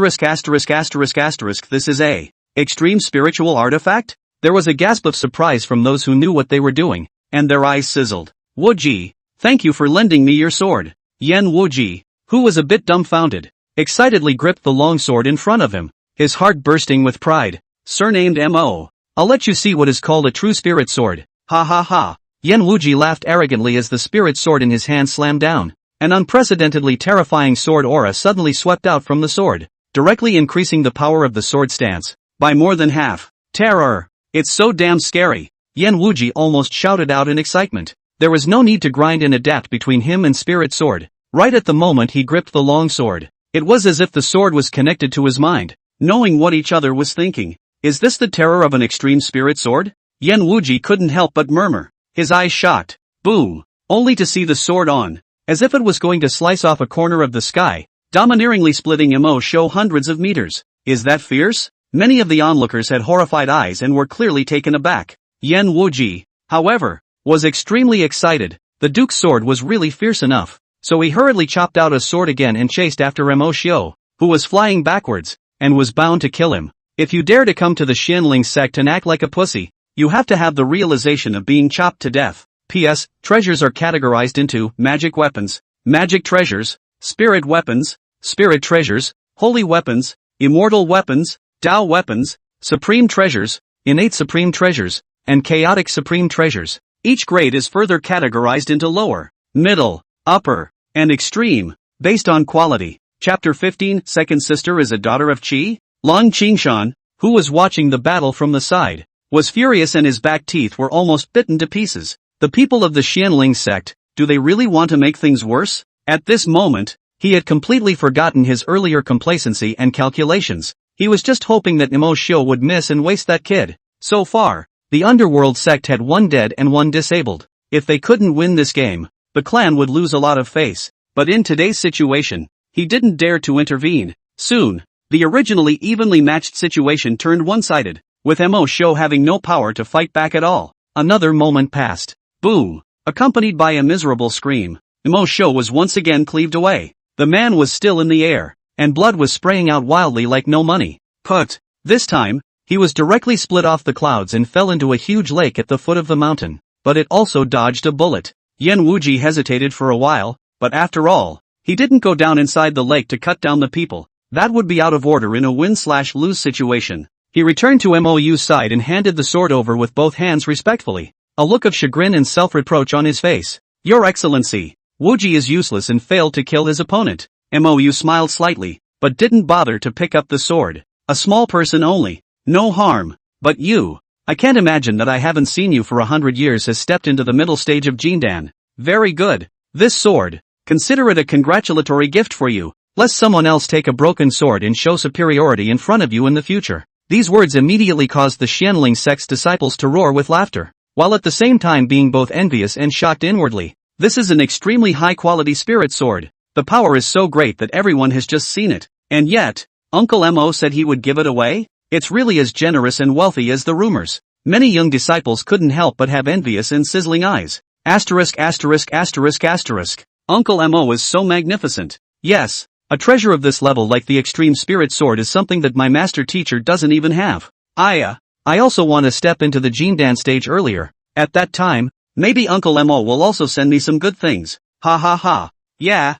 is a extreme spiritual artifact? There was a gasp of surprise from those who knew what they were doing, and their eyes sizzled. Wuji, thank you for lending me your sword. Yan Wuji, who was a bit dumbfounded, excitedly gripped the longsword in front of him, his heart bursting with pride. Surnamed Mo. I'll let you see what is called a true spirit sword. Ha ha ha. Yan Wuji laughed arrogantly as the spirit sword in his hand slammed down. An unprecedentedly terrifying sword aura suddenly swept out from the sword, directly increasing the power of the sword stance by more than half. Terror! It's so damn scary. Yan Wuji almost shouted out in excitement. There was no need to grind and adapt between him and spirit sword. Right at the moment he gripped the long sword, it was as if the sword was connected to his mind, knowing what each other was thinking. Is this the terror of an extreme spirit sword? Yan Wuji couldn't help but murmur, his eyes shocked. Boom! Only to see the sword on, as if it was going to slice off a corner of the sky, domineeringly splitting Mo Xiao hundreds of meters. Is that fierce? Many of the onlookers had horrified eyes and were clearly taken aback. Yan Wuji, however, was extremely excited. The Duke's sword was really fierce enough, so he hurriedly chopped out his sword again and chased after Mo Xiao, who was flying backwards, and was bound to kill him. If you dare to come to the Xianling sect and act like a pussy, you have to have the realization of being chopped to death. P.S. Treasures are categorized into magic weapons, magic treasures, spirit weapons, spirit treasures, holy weapons, immortal weapons, Tao weapons, supreme treasures, innate supreme treasures, and chaotic supreme treasures. Each grade is further categorized into lower, middle, upper, and extreme, based on quality. Chapter 15. Second sister is a daughter of Qi? Long Qingshan, who was watching the battle from the side, was furious and his back teeth were almost bitten to pieces. The people of the Xianling sect, do they really want to make things worse? At this moment, he had completely forgotten his earlier complacency and calculations. He was just hoping that Mo Xiao would miss and waste that kid. So far, the underworld sect had one dead and one disabled. If they couldn't win this game, the clan would lose a lot of face. But in today's situation, he didn't dare to intervene. Soon, the originally evenly matched situation turned one-sided, with Mo Xiao having no power to fight back at all. Another moment passed. Boom! Accompanied by a miserable scream, Mo Xiao was once again cleaved away. The man was still in the air, and blood was spraying out wildly like no money. But this time, He was directly split off the clouds and fell into a huge lake at the foot of the mountain, but it also dodged a bullet. Yan Wuji hesitated for a while, but after all, he didn't go down inside the lake to cut down the people. That would be out of order in a win-slash-lose situation. He returned to Mou's side and handed the sword over with both hands respectfully, a look of chagrin and self-reproach on his face. Your Excellency, Wuji is useless and failed to kill his opponent. Mou smiled slightly, but didn't bother to pick up the sword. A small person only. No harm. But you. I can't imagine that I haven't seen you for 100 years has stepped into the middle stage of Jindan. Very good. This sword. Consider it a congratulatory gift for you, lest someone else take a broken sword and show superiority in front of you in the future. These words immediately caused the Xianling sect's disciples to roar with laughter, while at the same time being both envious and shocked inwardly. This is an extremely high-quality spirit sword. The power is so great that everyone has just seen it. And yet, Uncle Mo said he would give it away? It's really as generous and wealthy as the rumors. Many young disciples couldn't help but have envious and sizzling eyes. Asterisk asterisk asterisk asterisk. Uncle Mo is so magnificent. Yes, a treasure of this level like the extreme spirit sword is something that my master teacher doesn't even have. I also want to step into the Jindan stage earlier. At that time, maybe Uncle Mo will also send me some good things. Ha ha ha. Yeah,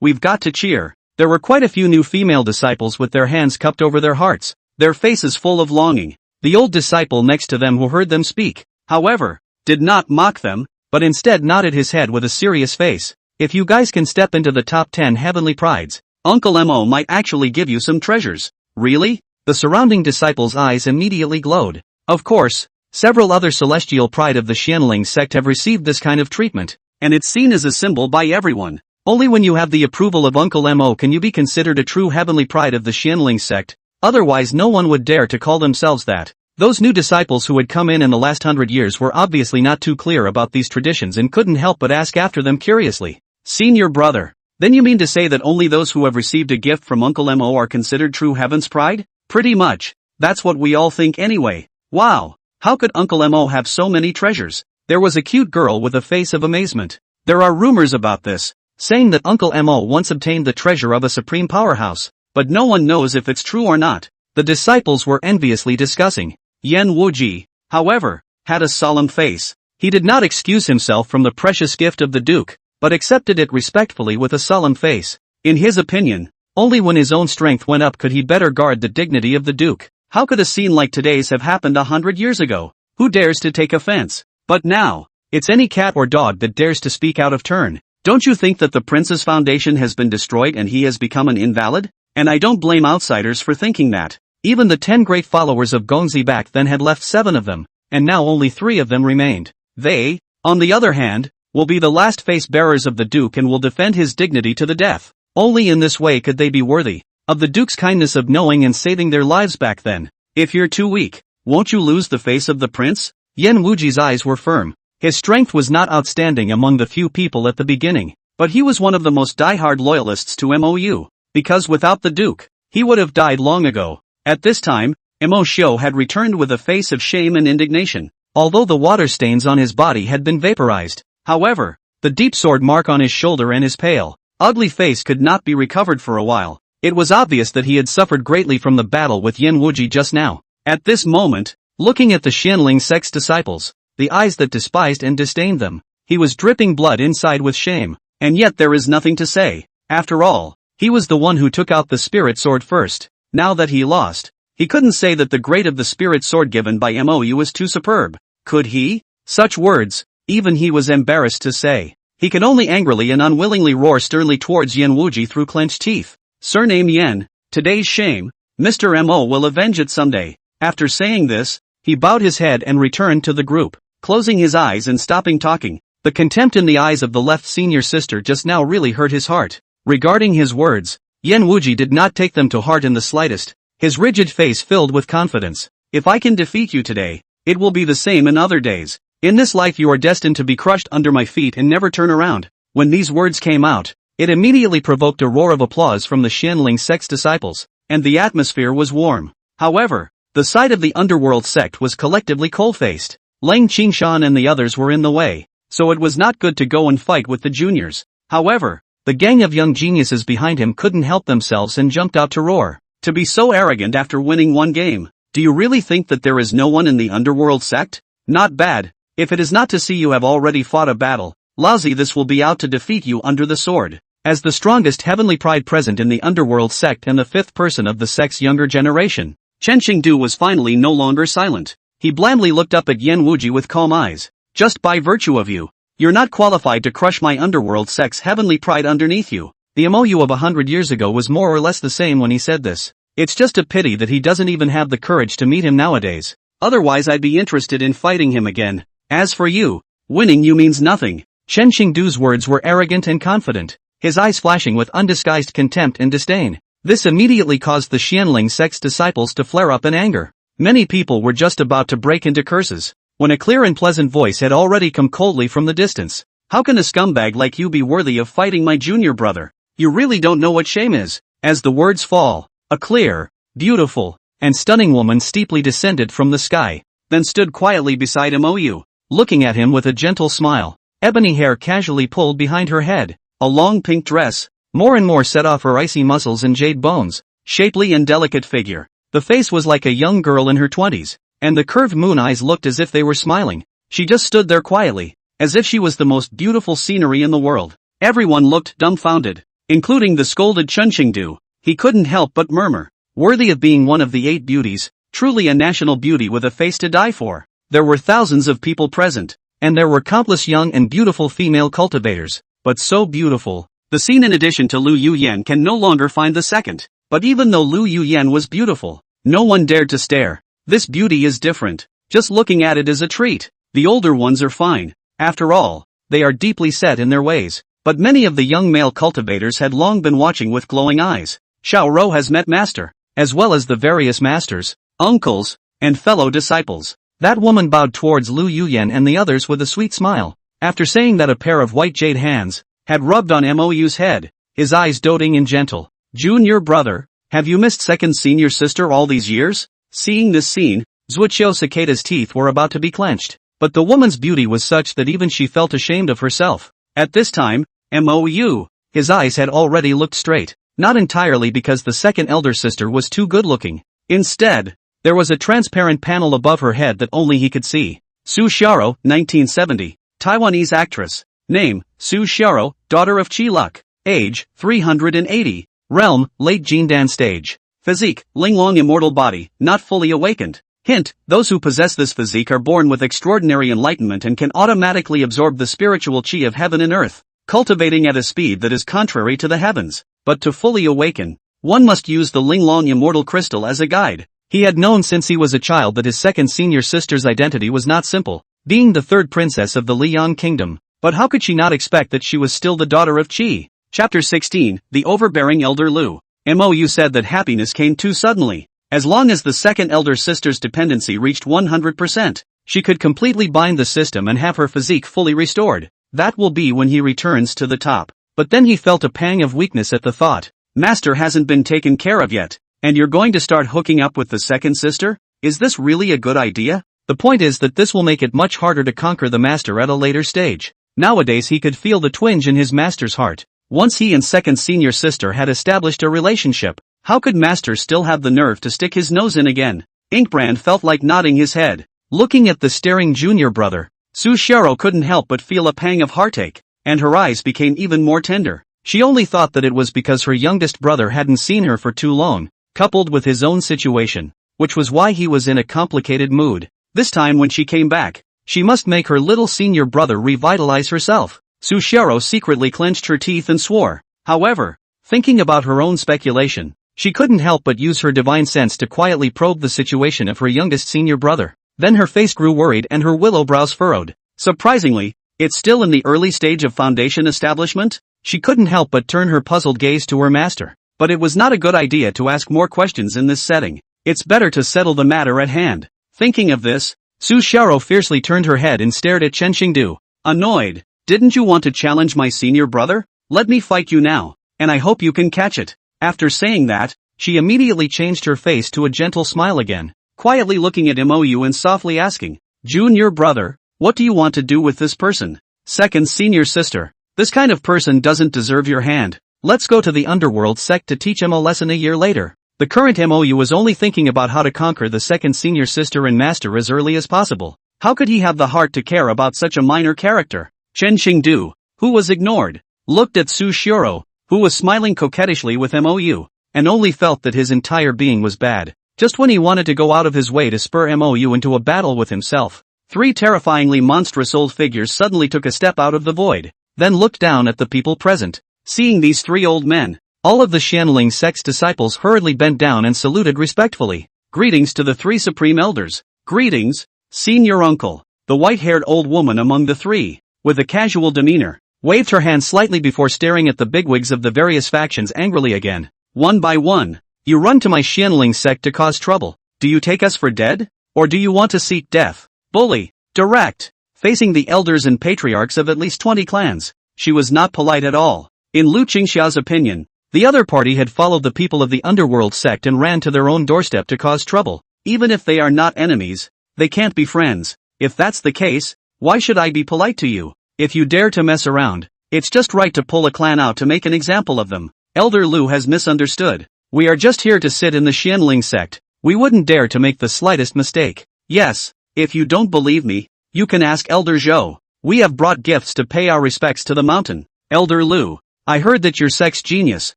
we've got to cheer. There were quite a few new female disciples with their hands cupped over their hearts, their faces full of longing. The old disciple next to them who heard them speak, however, did not mock them, but instead nodded his head with a serious face. If you guys can step into the top 10 heavenly prides, Uncle Mo might actually give you some treasures. Really? The surrounding disciples' eyes immediately glowed. Of course, several other celestial pride of the Xianling sect have received this kind of treatment, and it's seen as a symbol by everyone. Only when you have the approval of Uncle Mo can you be considered a true heavenly pride of the Xianling sect, otherwise no one would dare to call themselves that. Those new disciples who had come in the last 100 years were obviously not too clear about these traditions and couldn't help but ask after them curiously. Senior brother, then you mean to say that only those who have received a gift from Uncle Mo are considered true heaven's pride? Pretty much. That's what we all think anyway. Wow, how could Uncle Mo have so many treasures? There was a cute girl with a face of amazement. There are rumors about this, saying that Uncle Mo once obtained the treasure of a supreme powerhouse, but no one knows if it's true or not. The disciples were enviously discussing. Yan Wuji, however, had a solemn face. He did not excuse himself from the precious gift of the Duke, but accepted it respectfully with a solemn face. In his opinion, only when his own strength went up could he better guard the dignity of the Duke. How could a scene like today's have happened 100 years ago? Who dares to take offense? But now, it's any cat or dog that dares to speak out of turn. Don't you think that the prince's foundation has been destroyed and he has become an invalid? And I don't blame outsiders for thinking that. Even the 10 great followers of Gongzi back then had left 7 of them, and now only 3 of them remained. They, on the other hand, will be the last face-bearers of the Duke and will defend his dignity to the death. Only in this way could they be worthy of the Duke's kindness of knowing and saving their lives back then. If you're too weak, won't you lose the face of the prince? Yan Wuji's eyes were firm. His strength was not outstanding among the few people at the beginning, but he was one of the most die-hard loyalists to Mou, because without the Duke, he would have died long ago. At this time, Mo Xiu had returned with a face of shame and indignation, although the water stains on his body had been vaporized. However, the deep sword mark on his shoulder and his pale, ugly face could not be recovered for a while. It was obvious that he had suffered greatly from the battle with Yan Wuji just now. At this moment, looking at the Xianling sect's disciples, the eyes that despised and disdained them, he was dripping blood inside with shame, and yet there is nothing to say. After all, he was the one who took out the spirit sword first. Now that he lost, he couldn't say that the grade of the spirit sword given by Mou was too superb. Could he? Such words, even he was embarrassed to say. He could only angrily and unwillingly roar sternly towards Yan Wuji through clenched teeth. Surname Yan, today's shame, Mr. Mo will avenge it someday. After saying this, he bowed his head and returned to the group, closing his eyes and stopping talking. The contempt in the eyes of the left senior sister just now really hurt his heart. Regarding his words, Yan Wuji did not take them to heart in the slightest. His rigid face filled with confidence. If I can defeat you today, it will be the same in other days. In this life you are destined to be crushed under my feet and never turn around. When these words came out, it immediately provoked a roar of applause from the Xianling sect's disciples, and the atmosphere was warm. However, the side of the underworld sect was collectively cold-faced. Leng Qingshan and the others were in the way, so it was not good to go and fight with the juniors. However, the gang of young geniuses behind him couldn't help themselves and jumped out to roar. To be so arrogant after winning one game. Do you really think that there is no one in the underworld sect? Not bad. If it is not to see you have already fought a battle, lousy this will be out to defeat you under the sword. As the strongest heavenly pride present in the underworld sect and the fifth person of the sect's younger generation, Chen Qingdu was finally no longer silent. He blandly looked up at Yan Wuji with calm eyes. Just by virtue of you, you're not qualified to crush my underworld sect's heavenly pride underneath you. The MOU of 100 years ago was more or less the same when he said this. It's just a pity that he doesn't even have the courage to meet him nowadays. Otherwise I'd be interested in fighting him again. As for you, winning you means nothing. Chen Qingdu's words were arrogant and confident, his eyes flashing with undisguised contempt and disdain. This immediately caused the Xianling sect's disciples to flare up in anger. Many people were just about to break into curses, when a clear and pleasant voice had already come coldly from the distance. How can a scumbag like you be worthy of fighting my junior brother? You really don't know what shame is. As the words fall, a clear, beautiful, and stunning woman steeply descended from the sky, then stood quietly beside MOU, looking at him with a gentle smile. Ebony hair casually pulled behind her head, a long pink dress, more and more set off her icy muscles and jade bones, shapely and delicate figure. The face was like a young girl in her 20s, and the curved moon eyes looked as if they were smiling. She just stood there quietly, as if she was the most beautiful scenery in the world. Everyone looked dumbfounded, including the scolded Chen Qingdu. He couldn't help but murmur, worthy of being one of the 8 beauties, truly a national beauty with a face to die for. There were thousands of people present, and there were countless young and beautiful female cultivators, but so beautiful. The scene in addition to Lu Yuyan can no longer find the second. But even though Lu Yuyan was beautiful, no one dared to stare. This beauty is different. Just looking at it is a treat. The older ones are fine. After all, they are deeply set in their ways. But many of the young male cultivators had long been watching with glowing eyes. Xiao Rou has met Master, as well as the various masters, uncles, and fellow disciples. That woman bowed towards Lu Yuyan and the others with a sweet smile. After saying that, a pair of white jade hands had rubbed on MOU's head, his eyes doting and gentle. Junior brother, have you missed second senior sister all these years? Seeing this scene, Zuoqiu Cicada's teeth were about to be clenched, but the woman's beauty was such that even she felt ashamed of herself. At this time, MOU, his eyes had already looked straight, not entirely because the second elder sister was too good looking. Instead, there was a transparent panel above her head that only he could see. Su Xiaoro, 1970, Taiwanese actress. Name, Su Xiaoro, daughter of Qi Luck. Age, 380. Realm, late Jindan stage. Physique, Linglong immortal body, not fully awakened. Hint, those who possess this physique are born with extraordinary enlightenment and can automatically absorb the spiritual qi of heaven and earth, cultivating at a speed that is contrary to the heavens. But to fully awaken, one must use the Linglong immortal crystal as a guide. He had known since he was a child that his second senior sister's identity was not simple, being the third princess of the Liang kingdom. But how could she not expect that she was still the daughter of Qi? Chapter 16, The Overbearing Elder Lu. MOU said that happiness came too suddenly. As long as the second elder sister's dependency reached 100%, she could completely bind the system and have her physique fully restored. That will be when he returns to the top. But then he felt a pang of weakness at the thought. Master hasn't been taken care of yet, and you're going to start hooking up with the second sister? Is this really a good idea? The point is that this will make it much harder to conquer the master at a later stage. Nowadays he could feel the twinge in his master's heart. Once he and second senior sister had established a relationship, how could master still have the nerve to stick his nose in again? Inkbrand felt like nodding his head. Looking at the staring junior brother, Su Xiaoro couldn't help but feel a pang of heartache, and her eyes became even more tender. She only thought that it was because her youngest brother hadn't seen her for too long, coupled with his own situation, which was why he was in a complicated mood. This time when she came back, she must make her little senior brother revitalize herself. Su Xiaoro secretly clenched her teeth and swore. However, thinking about her own speculation, she couldn't help but use her divine sense to quietly probe the situation of her youngest senior brother. Then her face grew worried and her willow brows furrowed. Surprisingly, it's still in the early stage of foundation establishment? She couldn't help but turn her puzzled gaze to her master. But it was not a good idea to ask more questions in this setting. It's better to settle the matter at hand. Thinking of this, Su Xiaoro fiercely turned her head and stared at Chen Qingdu. Annoyed. Didn't you want to challenge my senior brother? Let me fight you now, and I hope you can catch it. After saying that, she immediately changed her face to a gentle smile again, quietly looking at MOU and softly asking, Junior brother, what do you want to do with this person? Second senior sister, this kind of person doesn't deserve your hand. Let's go to the underworld sect to teach him a lesson a year later. The current MOU was only thinking about how to conquer the second senior sister and master as early as possible. How could he have the heart to care about such a minor character? Chen Xingdu, who was ignored, looked at Su Shioro, who was smiling coquettishly with MOU, and only felt that his entire being was bad. Just when he wanted to go out of his way to spur MOU into a battle with himself, three terrifyingly monstrous old figures suddenly took a step out of the void, then looked down at the people present. Seeing these three old men, all of the Xianling sect's disciples hurriedly bent down and saluted respectfully. Greetings to the three supreme elders. Greetings, senior uncle. The white-haired old woman among the three, with a casual demeanor, waved her hand slightly before staring at the bigwigs of the various factions angrily again. One by one, you run to my Xianling sect to cause trouble. Do you take us for dead? Or do you want to seek death? Bully, direct, facing the elders and patriarchs of at least 20 clans. She was not polite at all. In Lu Qingxia's opinion, the other party had followed the people of the underworld sect and ran to their own doorstep to cause trouble. Even if they are not enemies, they can't be friends. If that's the case, why should I be polite to you? If you dare to mess around, it's just right to pull a clan out to make an example of them. Elder Lu has misunderstood. We are just here to sit in the Xianling sect. We wouldn't dare to make the slightest mistake. Yes, if you don't believe me, you can ask Elder Zhou. We have brought gifts to pay our respects to the mountain. Elder Lu, I heard that your sect's genius,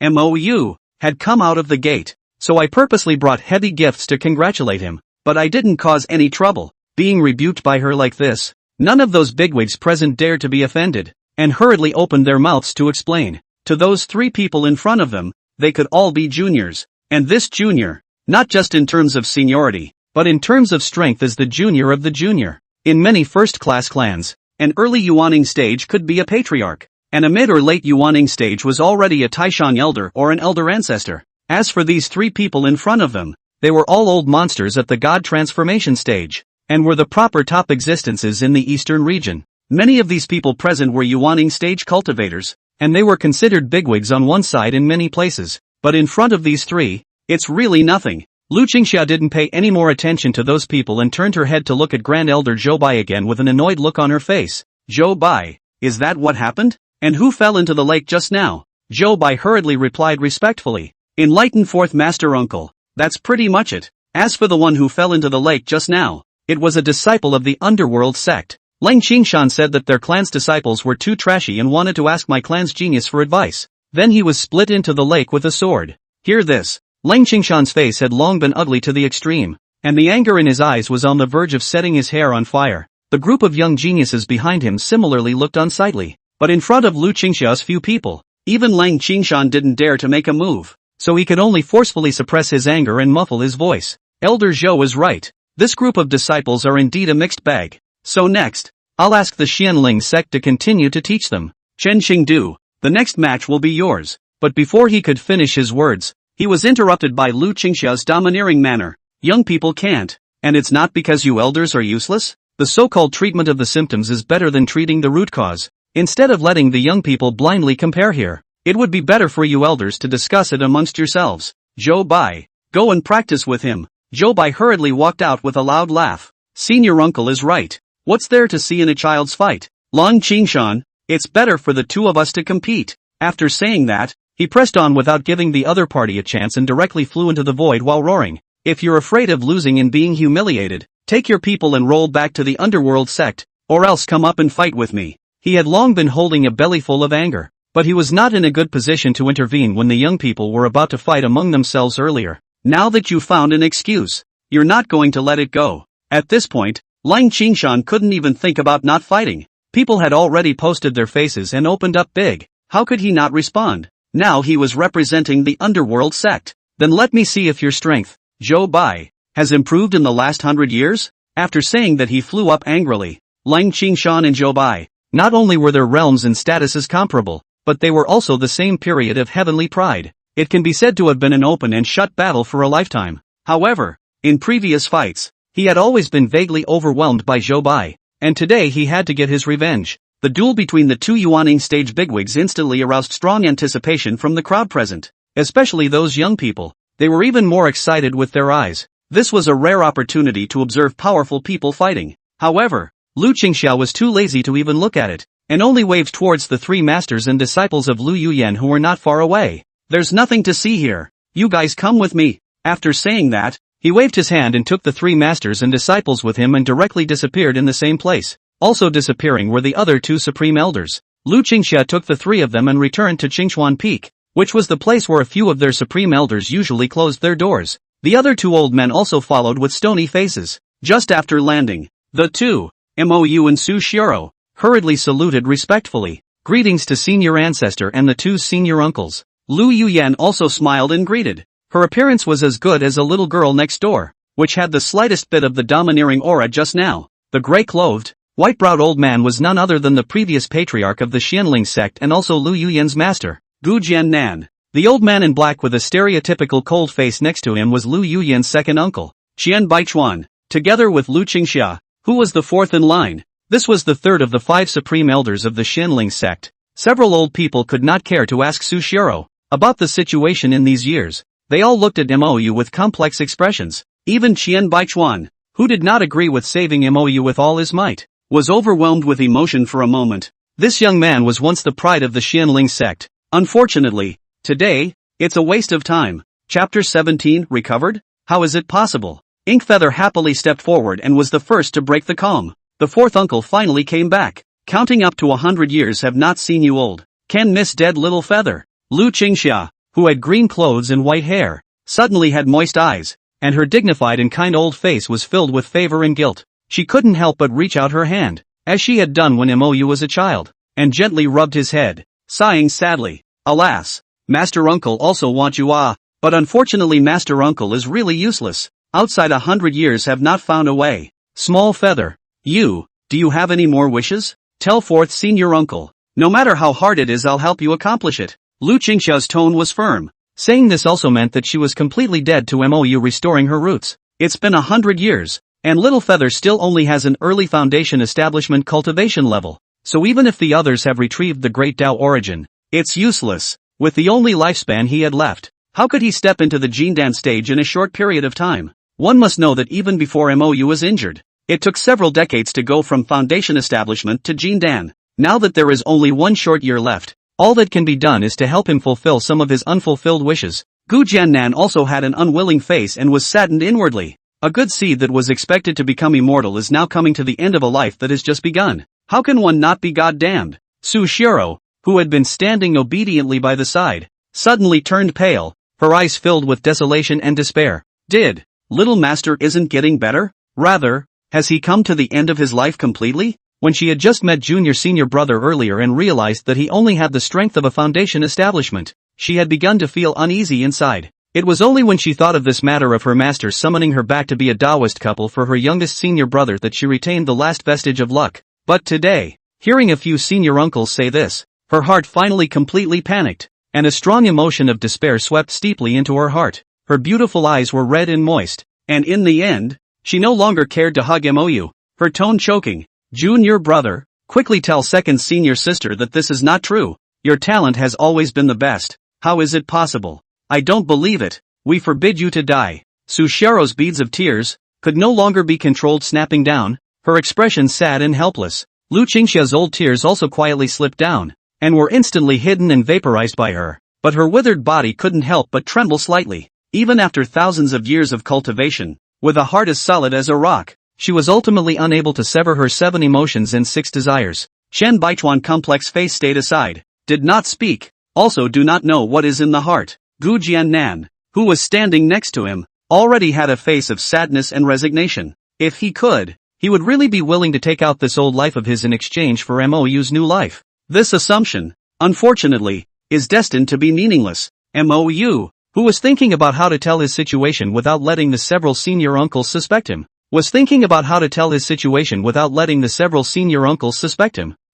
MOU, had come out of the gate, so I purposely brought heavy gifts to congratulate him, but I didn't cause any trouble. Being rebuked by her like this, none of those bigwigs present dared to be offended, and hurriedly opened their mouths to explain. To those three people in front of them, they could all be juniors, and this junior, not just in terms of seniority, but in terms of strength is the junior of the junior. In many first-class clans, an early Yuaning stage could be a patriarch, and a mid or late Yuaning stage was already a Taishan elder or an elder ancestor. As for these three people in front of them, they were all old monsters at the god transformation stage, and were the proper top existences in the eastern region. Many of these people present were Yuaning stage cultivators, and they were considered bigwigs on one side in many places, but in front of these three, it's really nothing. Lu Qingxia didn't pay any more attention to those people and turned her head to look at Grand Elder Zhou Bai again with an annoyed look on her face. Zhou Bai, is that what happened? And who fell into the lake just now? Zhou Bai hurriedly replied respectfully. Enlightened fourth master uncle, that's pretty much it. As for the one who fell into the lake just now, it was a disciple of the underworld sect. Lang Qingshan said that their clan's disciples were too trashy and wanted to ask my clan's genius for advice. Then he was split into the lake with a sword. Hear this. Lang Qingshan's face had long been ugly to the extreme, and the anger in his eyes was on the verge of setting his hair on fire. The group of young geniuses behind him similarly looked unsightly, but in front of Lu Qingxia's few people, even Lang Qingshan didn't dare to make a move, so he could only forcefully suppress his anger and muffle his voice. Elder Zhou is right. This group of disciples are indeed a mixed bag. So next, I'll ask the Xianling sect to continue to teach them. Chen Xingdu, the next match will be yours. But before he could finish his words, he was interrupted by Lu Qingxia's domineering manner. Young people can't, and it's not because you elders are useless? The so-called treatment of the symptoms is better than treating the root cause. Instead of letting the young people blindly compare here, it would be better for you elders to discuss it amongst yourselves. Zhou Bai, go and practice with him. Zhou Bai hurriedly walked out with a loud laugh. Senior uncle is right. What's there to see in a child's fight? Lang Qingshan, it's better for the two of us to compete. After saying that, he pressed on without giving the other party a chance and directly flew into the void while roaring. If you're afraid of losing and being humiliated, take your people and roll back to the underworld sect, or else come up and fight with me. He had long been holding a bellyful of anger, but he was not in a good position to intervene when the young people were about to fight among themselves earlier. Now that you found an excuse, you're not going to let it go. At this point, Lang Qingshan couldn't even think about not fighting. People had already posted their faces and opened up big. How could he not respond? Now he was representing the underworld sect. Then let me see if your strength, Zhou Bai, has improved in the last 100 years? After saying that, he flew up angrily. Lang Qingshan and Zhou Bai, not only were their realms and statuses comparable, but they were also the same period of heavenly pride. It can be said to have been an open and shut battle for a lifetime. However, in previous fights, he had always been vaguely overwhelmed by Zhou Bai, and today he had to get his revenge. The duel between the two Yuaning stage bigwigs instantly aroused strong anticipation from the crowd present, especially those young people. They were even more excited with their eyes. This was a rare opportunity to observe powerful people fighting. However, Lu Qingxia was too lazy to even look at it, and only waved towards the three masters and disciples of Lu Yuyan who were not far away. There's nothing to see here. You guys come with me. After saying that, he waved his hand and took the 3 masters and disciples with him and directly disappeared in the same place. Also disappearing were the other 2 supreme elders. Lu Qingxia took the 3 of them and returned to Qingchuan Peak, which was the place where a few of their supreme elders usually closed their doors. The other 2 old men also followed with stony faces. Just after landing, the 2, Mou and Su Xiero, hurriedly saluted respectfully. Greetings to senior ancestor and the 2 senior uncles. Lu Yuyan also smiled and greeted. Her appearance was as good as a little girl next door, which had the slightest bit of the domineering aura just now. The gray-clothed, white-browed old man was none other than the previous patriarch of the Xianling sect and also Lu Yuyan's master, Gu Jiannan. The old man in black with a stereotypical cold face next to him was Lu Yuyan's second uncle, Qian Baichuan, together with Lu Qingxia, who was the 4th in line. This was the 3rd of the 5 supreme elders of the Xianling sect. Several old people could not care to ask Su Xiero about the situation in these years. They all looked at Mou with complex expressions. Even Qian Baichuan, who did not agree with saving Mou with all his might, was overwhelmed with emotion for a moment. This young man was once the pride of the Xianling sect. Unfortunately, today, it's a waste of time. Chapter 17, Recovered? How is it possible? Inkfeather happily stepped forward and was the first to break the calm. The 4th uncle finally came back. Counting up to 100 years have not seen you old. Can miss dead little feather. Lu Qingxia, who had green clothes and white hair, suddenly had moist eyes, and her dignified and kind old face was filled with favor and guilt. She couldn't help but reach out her hand, as she had done when Mou was a child, and gently rubbed his head, sighing sadly. Alas, Master Uncle also wants you but unfortunately Master Uncle is really useless. Outside 100 years have not found a way. Small feather. Do you have any more wishes? Tell 4th senior uncle. No matter how hard it is, I'll help you accomplish it. Lu Qingxia's tone was firm. Saying this also meant that she was completely dead to Mou restoring her roots. It's been 100 years, and Little Feather still only has an early foundation establishment cultivation level. So even if the others have retrieved the great Tao origin, it's useless. With the only lifespan he had left, how could he step into the Jindan stage in a short period of time? One must know that even before Mou was injured, it took several decades to go from foundation establishment to Jindan. Now that there is only 1 short year left, all that can be done is to help him fulfill some of his unfulfilled wishes. Gu Jiannan also had an unwilling face and was saddened inwardly. A good seed that was expected to become immortal is now coming to the end of a life that has just begun. How can one not be goddamned? Su Xiero, who had been standing obediently by the side, suddenly turned pale, her eyes filled with desolation and despair. Little Master isn't getting better? Rather, has he come to the end of his life completely? When she had just met senior brother earlier and realized that he only had the strength of a foundation establishment, she had begun to feel uneasy inside. It was only when she thought of this matter of her master summoning her back to be a Taoist couple for her youngest senior brother that she retained the last vestige of luck. But today, hearing a few senior uncles say this, her heart finally completely panicked, and a strong emotion of despair swept steeply into her heart. Her beautiful eyes were red and moist, and in the end, she no longer cared to hug Mou, her tone choking. Junior brother, quickly tell second senior sister that this is not true. Your talent has always been the best. How is it possible? I don't believe it. We forbid you to die. Su Xiero's beads of tears could no longer be controlled, snapping down, her expression sad and helpless. Lu Qingxia's old tears also quietly slipped down, and were instantly hidden and vaporized by her. But her withered body couldn't help but tremble slightly. Even after thousands of years of cultivation, with a heart as solid as a rock, she was ultimately unable to sever her 7 emotions and 6 desires. Chen Baichuan complex face stayed aside, did not speak, also do not know what is in the heart. Gu Jiannan, who was standing next to him, already had a face of sadness and resignation. If he could, he would really be willing to take out this old life of his in exchange for Mou's new life. This assumption, unfortunately, is destined to be meaningless. Mou, who was thinking about how to tell his situation without letting the several senior uncles suspect him,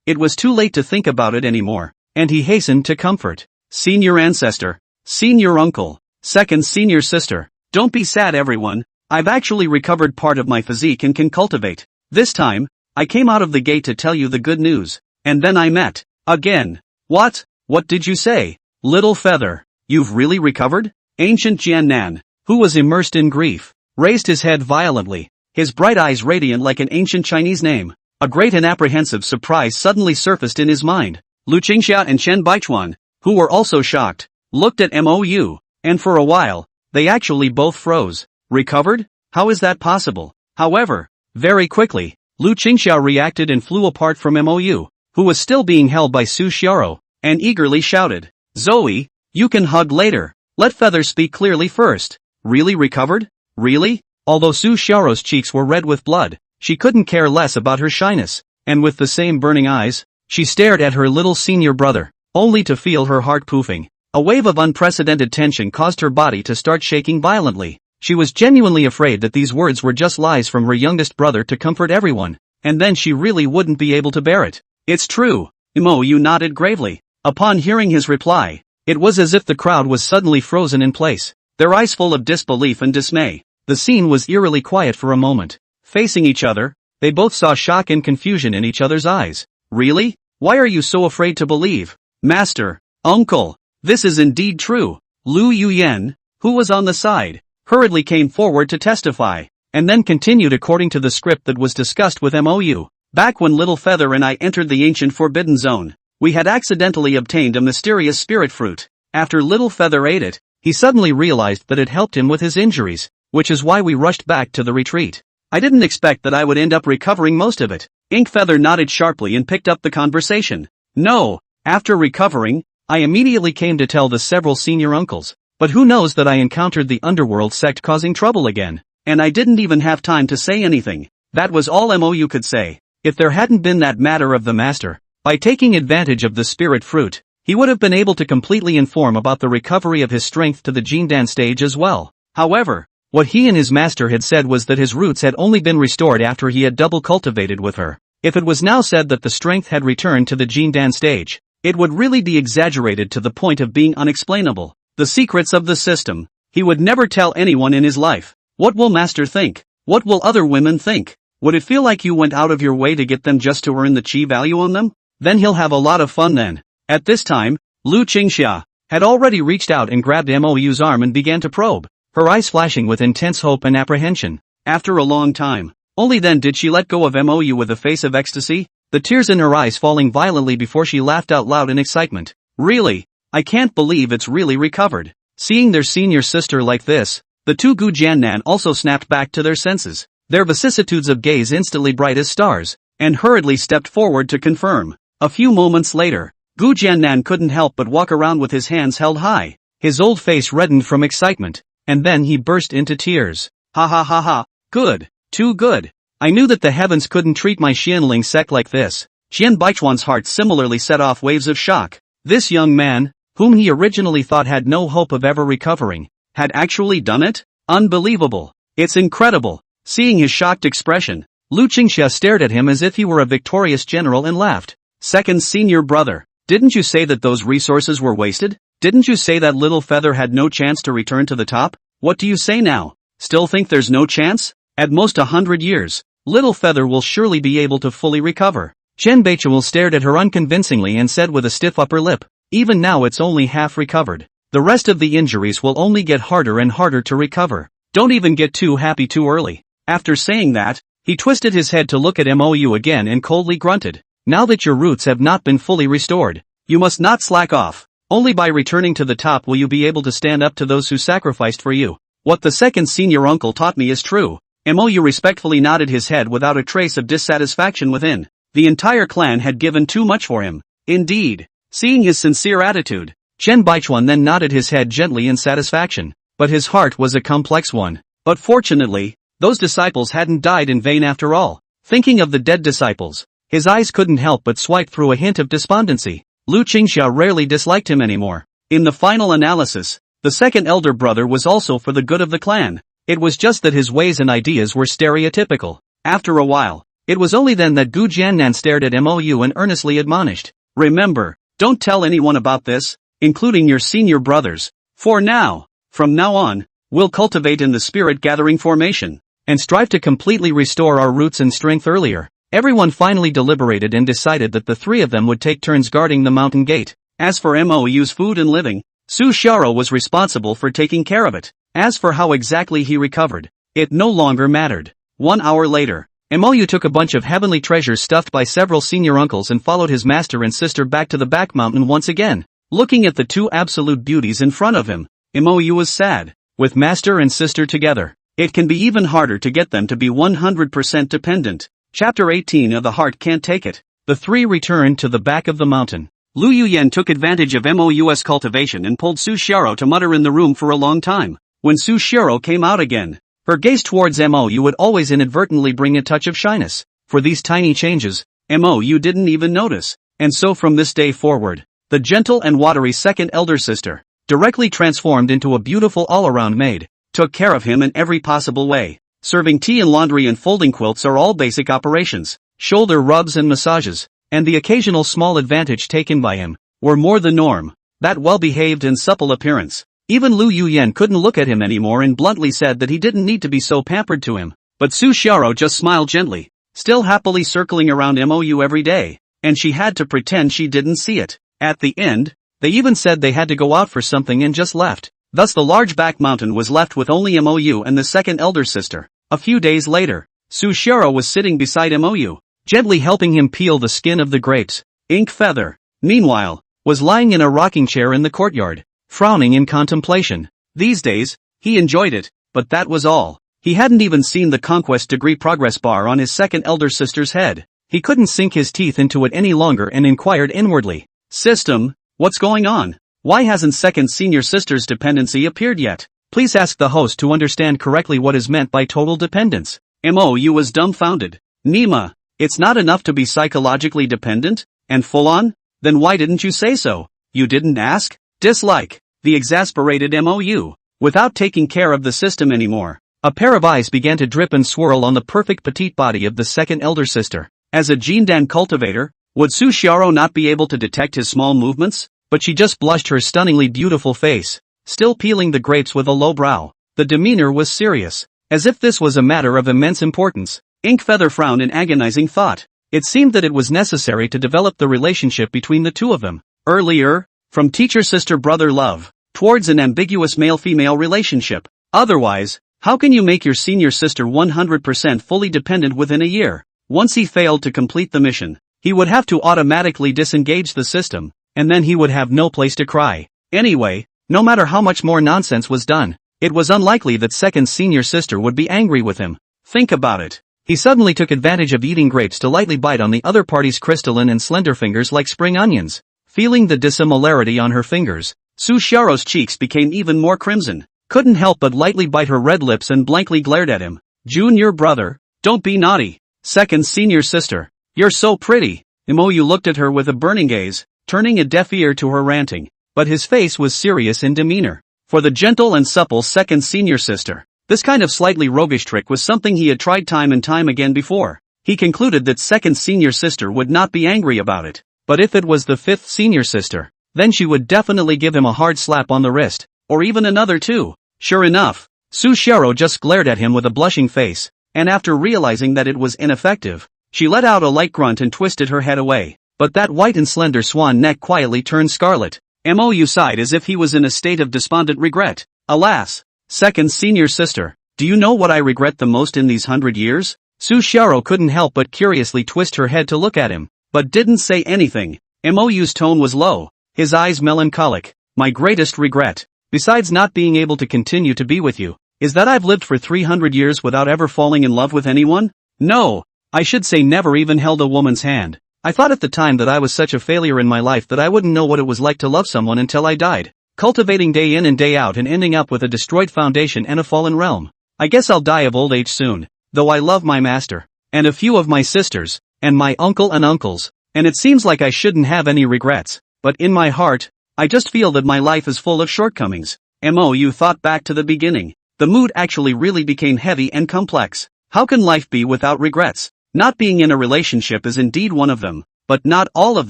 It was too late to think about it anymore, and he hastened to comfort. Senior ancestor, senior uncle, second senior sister, don't be sad everyone, I've actually recovered part of my physique and can cultivate. This time, I came out of the gate to tell you the good news, and then I met, again. What did you say? Little Feather, you've really recovered? Ancient Jiannan, who was immersed in grief, raised his head violently, his bright eyes radiant like an ancient Chinese name. A great and apprehensive surprise suddenly surfaced in his mind. Lu Qingxia and Chen Baichuan, who were also shocked, looked at Mou, and for a while, they actually both froze. Recovered? How is that possible? However, very quickly, Lu Qingxia reacted and flew apart from Mou, who was still being held by Su Xiaoro, and eagerly shouted, "Zoe, you can hug later. Let Feather speak clearly first." Really recovered? Really? Although Su Xiaoro's cheeks were red with blood, she couldn't care less about her shyness, and with the same burning eyes, she stared at her little senior brother, only to feel her heart poofing. A wave of unprecedented tension caused her body to start shaking violently. She was genuinely afraid that these words were just lies from her youngest brother to comfort everyone, and then she really wouldn't be able to bear it. "It's true." Mou nodded gravely. Upon hearing his reply, it was as if the crowd was suddenly frozen in place, their eyes full of disbelief and dismay. The scene was eerily quiet for a moment. Facing each other, they both saw shock and confusion in each other's eyes. "Really? Why are you so afraid to believe?" "Master, uncle, this is indeed true." Lu Yuyan, who was on the side, hurriedly came forward to testify, and then continued according to the script that was discussed with Mou. "Back when Little Feather and I entered the ancient Forbidden Zone, we had accidentally obtained a mysterious spirit fruit. After Little Feather ate it, he suddenly realized that it helped him with his injuries, which is why we rushed back to the retreat. I didn't expect that I would end up recovering most of it." Ink Feather nodded sharply and picked up the conversation. "No, after recovering, I immediately came to tell the several senior uncles, but who knows that I encountered the underworld sect causing trouble again, and I didn't even have time to say anything." That was all Mou could say. If there hadn't been that matter of the master, by taking advantage of the spirit fruit, he would have been able to completely inform about the recovery of his strength to the Jindan stage as well. However, what he and his master had said was that his roots had only been restored after he had double cultivated with her. If it was now said that the strength had returned to the Jindan stage, it would really be exaggerated to the point of being unexplainable. The secrets of the system, he would never tell anyone in his life. What will master think? What will other women think? Would it feel like you went out of your way to get them just to earn the chi value on them? Then he'll have a lot of fun then. At this time, Lu Qingxia had already reached out and grabbed Mou's arm and began to probe, her eyes flashing with intense hope and apprehension. After a long time, only then did she let go of Mou with a face of ecstasy, the tears in her eyes falling violently before she laughed out loud in excitement. "Really? I can't believe it's really recovered." Seeing their senior sister like this, the two Gu Jiannan also snapped back to their senses, their vicissitudes of gaze instantly bright as stars, and hurriedly stepped forward to confirm. A few moments later, Gu Jiannan couldn't help but walk around with his hands held high. His old face reddened from excitement, and then he burst into tears. "Ha ha ha ha, good, too good. I knew that the heavens couldn't treat my Xianling sect like this." Qian Baichuan's heart similarly set off waves of shock. This young man, whom he originally thought had no hope of ever recovering, had actually done it? Unbelievable. It's incredible. Seeing his shocked expression, Lu Qingxia stared at him as if he were a victorious general and laughed. "Second senior brother, didn't you say that those resources were wasted? Didn't you say that Little Feather had no chance to return to the top? What do you say now? Still think there's no chance? At most 100 years, Little Feather will surely be able to fully recover." Chen Beichuel stared at her unconvincingly and said with a stiff upper lip, "Even now it's only half recovered. The rest of the injuries will only get harder and harder to recover. Don't even get too happy too early." After saying that, he twisted his head to look at Mou again and coldly grunted. "Now that your roots have not been fully restored, you must not slack off. Only by returning to the top will you be able to stand up to those who sacrificed for you. What the second senior uncle taught me is true." Mou respectfully nodded his head without a trace of dissatisfaction within. The entire clan had given too much for him. Indeed. Seeing his sincere attitude, Chen Baichuan then nodded his head gently in satisfaction, but his heart was a complex one. But fortunately, those disciples hadn't died in vain after all. Thinking of the dead disciples, his eyes couldn't help but swipe through a hint of despondency. Lu Qingxia rarely disliked him anymore. In the final analysis, the second elder brother was also for the good of the clan. It was just that his ways and ideas were stereotypical. After a while, it was only then that Gu Jiannan stared at Mou and earnestly admonished, "Remember, don't tell anyone about this, including your senior brothers. From now on, we'll cultivate in the spirit-gathering formation, and strive to completely restore our roots and strength earlier." Everyone finally deliberated and decided that the three of them would take turns guarding the mountain gate. As for Mou's food and living, Su Xiaoro was responsible for taking care of it. As for how exactly he recovered, it no longer mattered. 1 hour later, Mou took a bunch of heavenly treasures stuffed by several senior uncles and followed his master and sister back to the back mountain once again. Looking at the two absolute beauties in front of him, MOU was sad. With master and sister together, it can be even harder to get them to be 100% dependent. Chapter 18 of The Heart Can't Take It. The three returned to the back of the mountain. Lu Yuyen took advantage of MOU's cultivation and pulled Su Xiao to mutter in the room for a long time. When Su Xiao came out again, her gaze towards MOU would always inadvertently bring a touch of shyness. For these tiny changes, MOU didn't even notice. And so from this day forward, the gentle and watery second elder sister, directly transformed into a beautiful all-around maid, took care of him in every possible way. Serving tea and laundry and folding quilts are all basic operations. Shoulder rubs and massages, and the occasional small advantage taken by him, were more the norm. That well-behaved and supple appearance. Even Lu Yuyen couldn't look at him anymore and bluntly said that he didn't need to be so pampered to him. But Su Xiao just smiled gently, still happily circling around MOU every day, and she had to pretend she didn't see it. At the end, they even said they had to go out for something and just left. Thus the large back mountain was left with only MOU and the second elder sister. A few days later, Su Xiao was sitting beside MOU, gently helping him peel the skin of the grapes. Ink Feather, meanwhile, was lying in a rocking chair in the courtyard, frowning in contemplation. These days, he enjoyed it, but that was all. He hadn't even seen the conquest degree progress bar on his second elder sister's head. He couldn't sink his teeth into it any longer and inquired inwardly, "System, what's going on? Why hasn't second senior sister's dependency appeared yet?" Please ask the host to understand correctly what is meant by total dependence. MOU was dumbfounded. Nima, it's not enough to be psychologically dependent? And full on? Then why didn't you say so? You didn't ask? Dislike. The exasperated MOU. Without taking care of the system anymore. A pair of eyes began to drip and swirl on the perfect petite body of the second elder sister. As a Jindan cultivator, would Su Xiao not be able to detect his small movements? But she just blushed her stunningly beautiful face, still peeling the grapes with a low brow. The demeanor was serious, as if this was a matter of immense importance. Ink Feather frowned in agonizing thought. It seemed that it was necessary to develop the relationship between the two of them. Earlier, from teacher-sister-brother love, towards an ambiguous male-female relationship. Otherwise, how can you make your senior sister 100% fully dependent within a year? Once he failed to complete the mission, he would have to automatically disengage the system, and then he would have no place to cry. Anyway, no matter how much more nonsense was done, it was unlikely that second senior sister would be angry with him. Think about it. He suddenly took advantage of eating grapes to lightly bite on the other party's crystalline and slender fingers like spring onions. Feeling the dissimilarity on her fingers, Su Xiao's cheeks became even more crimson. Couldn't help but lightly bite her red lips and blankly glared at him. Junior brother, don't be naughty. Second senior sister, you're so pretty. MOU looked at her with a burning gaze, turning a deaf ear to her ranting. But his face was serious in demeanor. For the gentle and supple second senior sister, this kind of slightly roguish trick was something he had tried time and time again before. He concluded that second senior sister would not be angry about it. But if it was the fifth senior sister, then she would definitely give him a hard slap on the wrist, or even another too. Sure enough, Su Xiao just glared at him with a blushing face, and after realizing that it was ineffective, she let out a light grunt and twisted her head away. But that white and slender swan neck quietly turned scarlet. MOU sighed as if he was in a state of despondent regret. Alas, second senior sister, do you know what I regret the most in these 100 years? Su Xiao couldn't help but curiously twist her head to look at him, but didn't say anything. MOU's tone was low, his eyes melancholic. My greatest regret, besides not being able to continue to be with you, is that I've lived for 300 years without ever falling in love with anyone? No, I should say never even held a woman's hand. I thought at the time that I was such a failure in my life that I wouldn't know what it was like to love someone until I died. Cultivating day in and day out and ending up with a destroyed foundation and a fallen realm. I guess I'll die of old age soon, though I love my master, and a few of my sisters, and my uncle and uncles, and it seems like I shouldn't have any regrets, but in my heart, I just feel that my life is full of shortcomings. MOU thought back to the beginning. The mood actually really became heavy and complex. How can life be without regrets? Not being in a relationship is indeed one of them, but not all of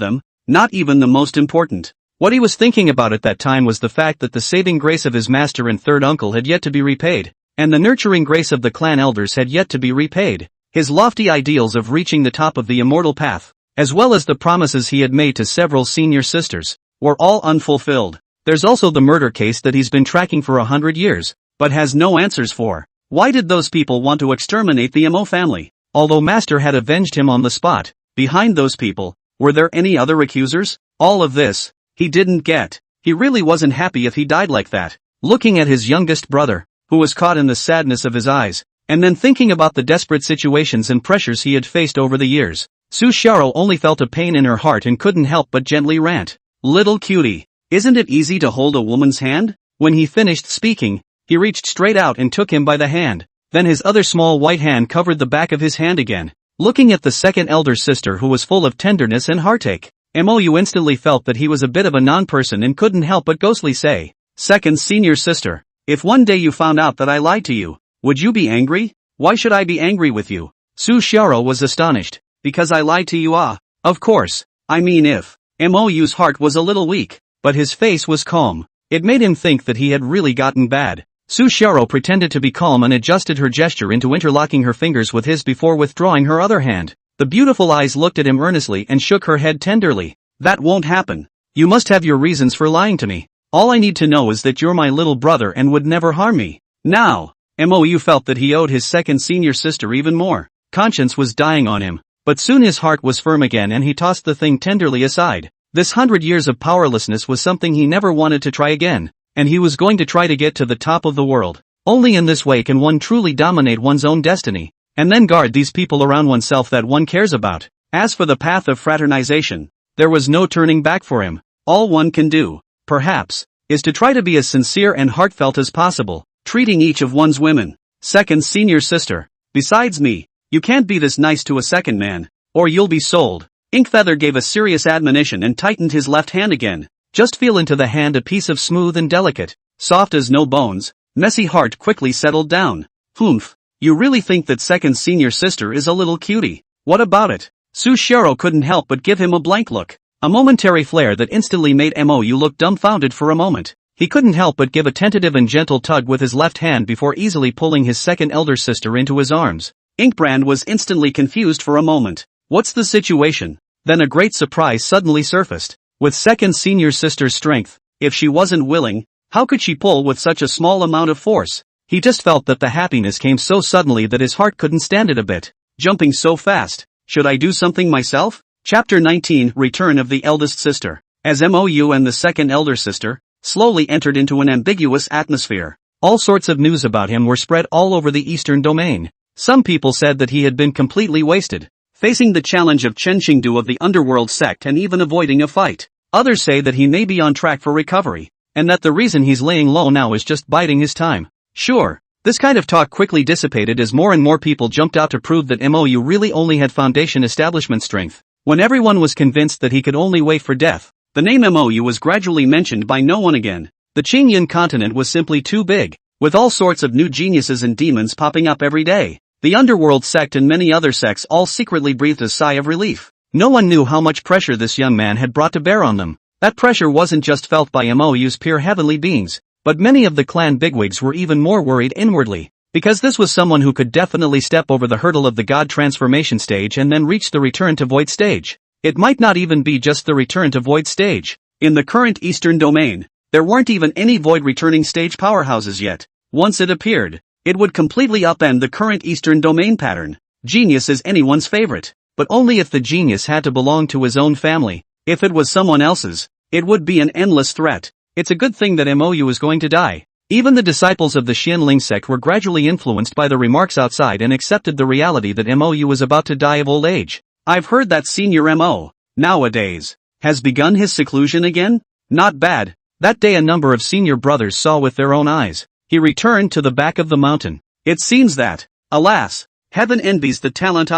them, not even the most important. What he was thinking about at that time was the fact that the saving grace of his master and third uncle had yet to be repaid, and the nurturing grace of the clan elders had yet to be repaid. His lofty ideals of reaching the top of the immortal path, as well as the promises he had made to several senior sisters, were all unfulfilled. There's also the murder case that he's been tracking for 100 years, but has no answers for. Why did those people want to exterminate the MO family? Although Master had avenged him on the spot, behind those people, were there any other accusers? All of this, he didn't get. He really wasn't happy if he died like that. looking at his youngest brother, who was caught in the sadness of his eyes, and then thinking about the desperate situations and pressures he had faced over the years. Su Xiaoro only felt a pain in her heart and couldn't help but gently rant. Little cutie, isn't it easy to hold a woman's hand? When he finished speaking, he reached straight out and took him by the hand. Then his other small white hand covered the back of his hand again. Looking at the second elder sister who was full of tenderness and heartache, Mou instantly felt that he was a bit of a non-person and couldn't help but ghostly say, "Second senior sister, if one day you found out that I lied to you, would you be angry? Why should I be angry with you?" Su Xiaoro was astonished. "Because I lied to you? Ah, of course. I mean if." Mou's heart was a little weak, but his face was calm. It made him think that he had really gotten bad. Su Xiaoro pretended to be calm and adjusted her gesture into interlocking her fingers with his before withdrawing her other hand. The beautiful eyes looked at him earnestly and shook her head tenderly. "That won't happen. You must have your reasons for lying to me. All I need to know is that you're my little brother and would never harm me." Now, Mou felt that he owed his second senior sister even more. Conscience was dying on him, but soon his heart was firm again and he tossed the thing tenderly aside. This 100 years of powerlessness was something he never wanted to try again, and he was going to try to get to the top of the world. Only in this way can one truly dominate one's own destiny, and then guard these people around oneself that one cares about. As for the path of fraternization, there was no turning back for him. All one can do, perhaps, is to try to be as sincere and heartfelt as possible, treating each of one's women, second senior sister. Besides me, you can't be this nice to a second man, or you'll be sold. Inkfeather gave a serious admonition and tightened his left hand again. Just feel into the hand a piece of smooth and delicate, soft as no bones. Messy heart quickly settled down. Humph, you really think that second senior sister is a little cutie? What about it? Su Xiaoro couldn't help but give him a blank look. A momentary flare that instantly made Mou look dumbfounded for a moment. He couldn't help but give a tentative and gentle tug with his left hand before easily pulling his second elder sister into his arms. Inkbrand was instantly confused for a moment. What's the situation? Then a great surprise suddenly surfaced. With second senior sister's strength, if she wasn't willing, how could she pull with such a small amount of force? He just felt that the happiness came so suddenly that his heart couldn't stand it a bit. Jumping so fast. Should I do something myself? Chapter 19, Return of the Eldest Sister. As Mou and the second elder sister slowly entered into an ambiguous atmosphere, all sorts of news about him were spread all over the eastern domain. Some people said that he had been completely wasted, facing the challenge of Chen Qingdu of the underworld sect and even avoiding a fight. Others say that he may be on track for recovery, and that the reason he's laying low now is just biding his time. Sure, this kind of talk quickly dissipated as more and more people jumped out to prove that Mou really only had foundation establishment strength. When everyone was convinced that he could only wait for death, the name Mou was gradually mentioned by no one again. The Qingyan continent was simply too big, with all sorts of new geniuses and demons popping up every day. The underworld sect and many other sects all secretly breathed a sigh of relief. No one knew how much pressure this young man had brought to bear on them. That pressure wasn't just felt by Mou's pure heavenly beings, but many of the clan bigwigs were even more worried inwardly, because this was someone who could definitely step over the hurdle of the god transformation stage and then reach the return to void stage. It might not even be just the return to void stage. In the current eastern domain, there weren't even any void returning stage powerhouses yet. Once it appeared, it would completely upend the current eastern domain pattern. Genius is anyone's favorite, but only if the genius had to belong to his own family. If it was someone else's, it would be an endless threat. It's a good thing that Mou is going to die. Even the disciples of the Xianling sect were gradually influenced by the remarks outside and accepted the reality that Mou was about to die of old age. I've heard that Senior Mo, nowadays, has begun his seclusion again? Not bad. That day a number of senior brothers saw with their own eyes. He returned to the back of the mountain. It seems that, alas, heaven envies the talent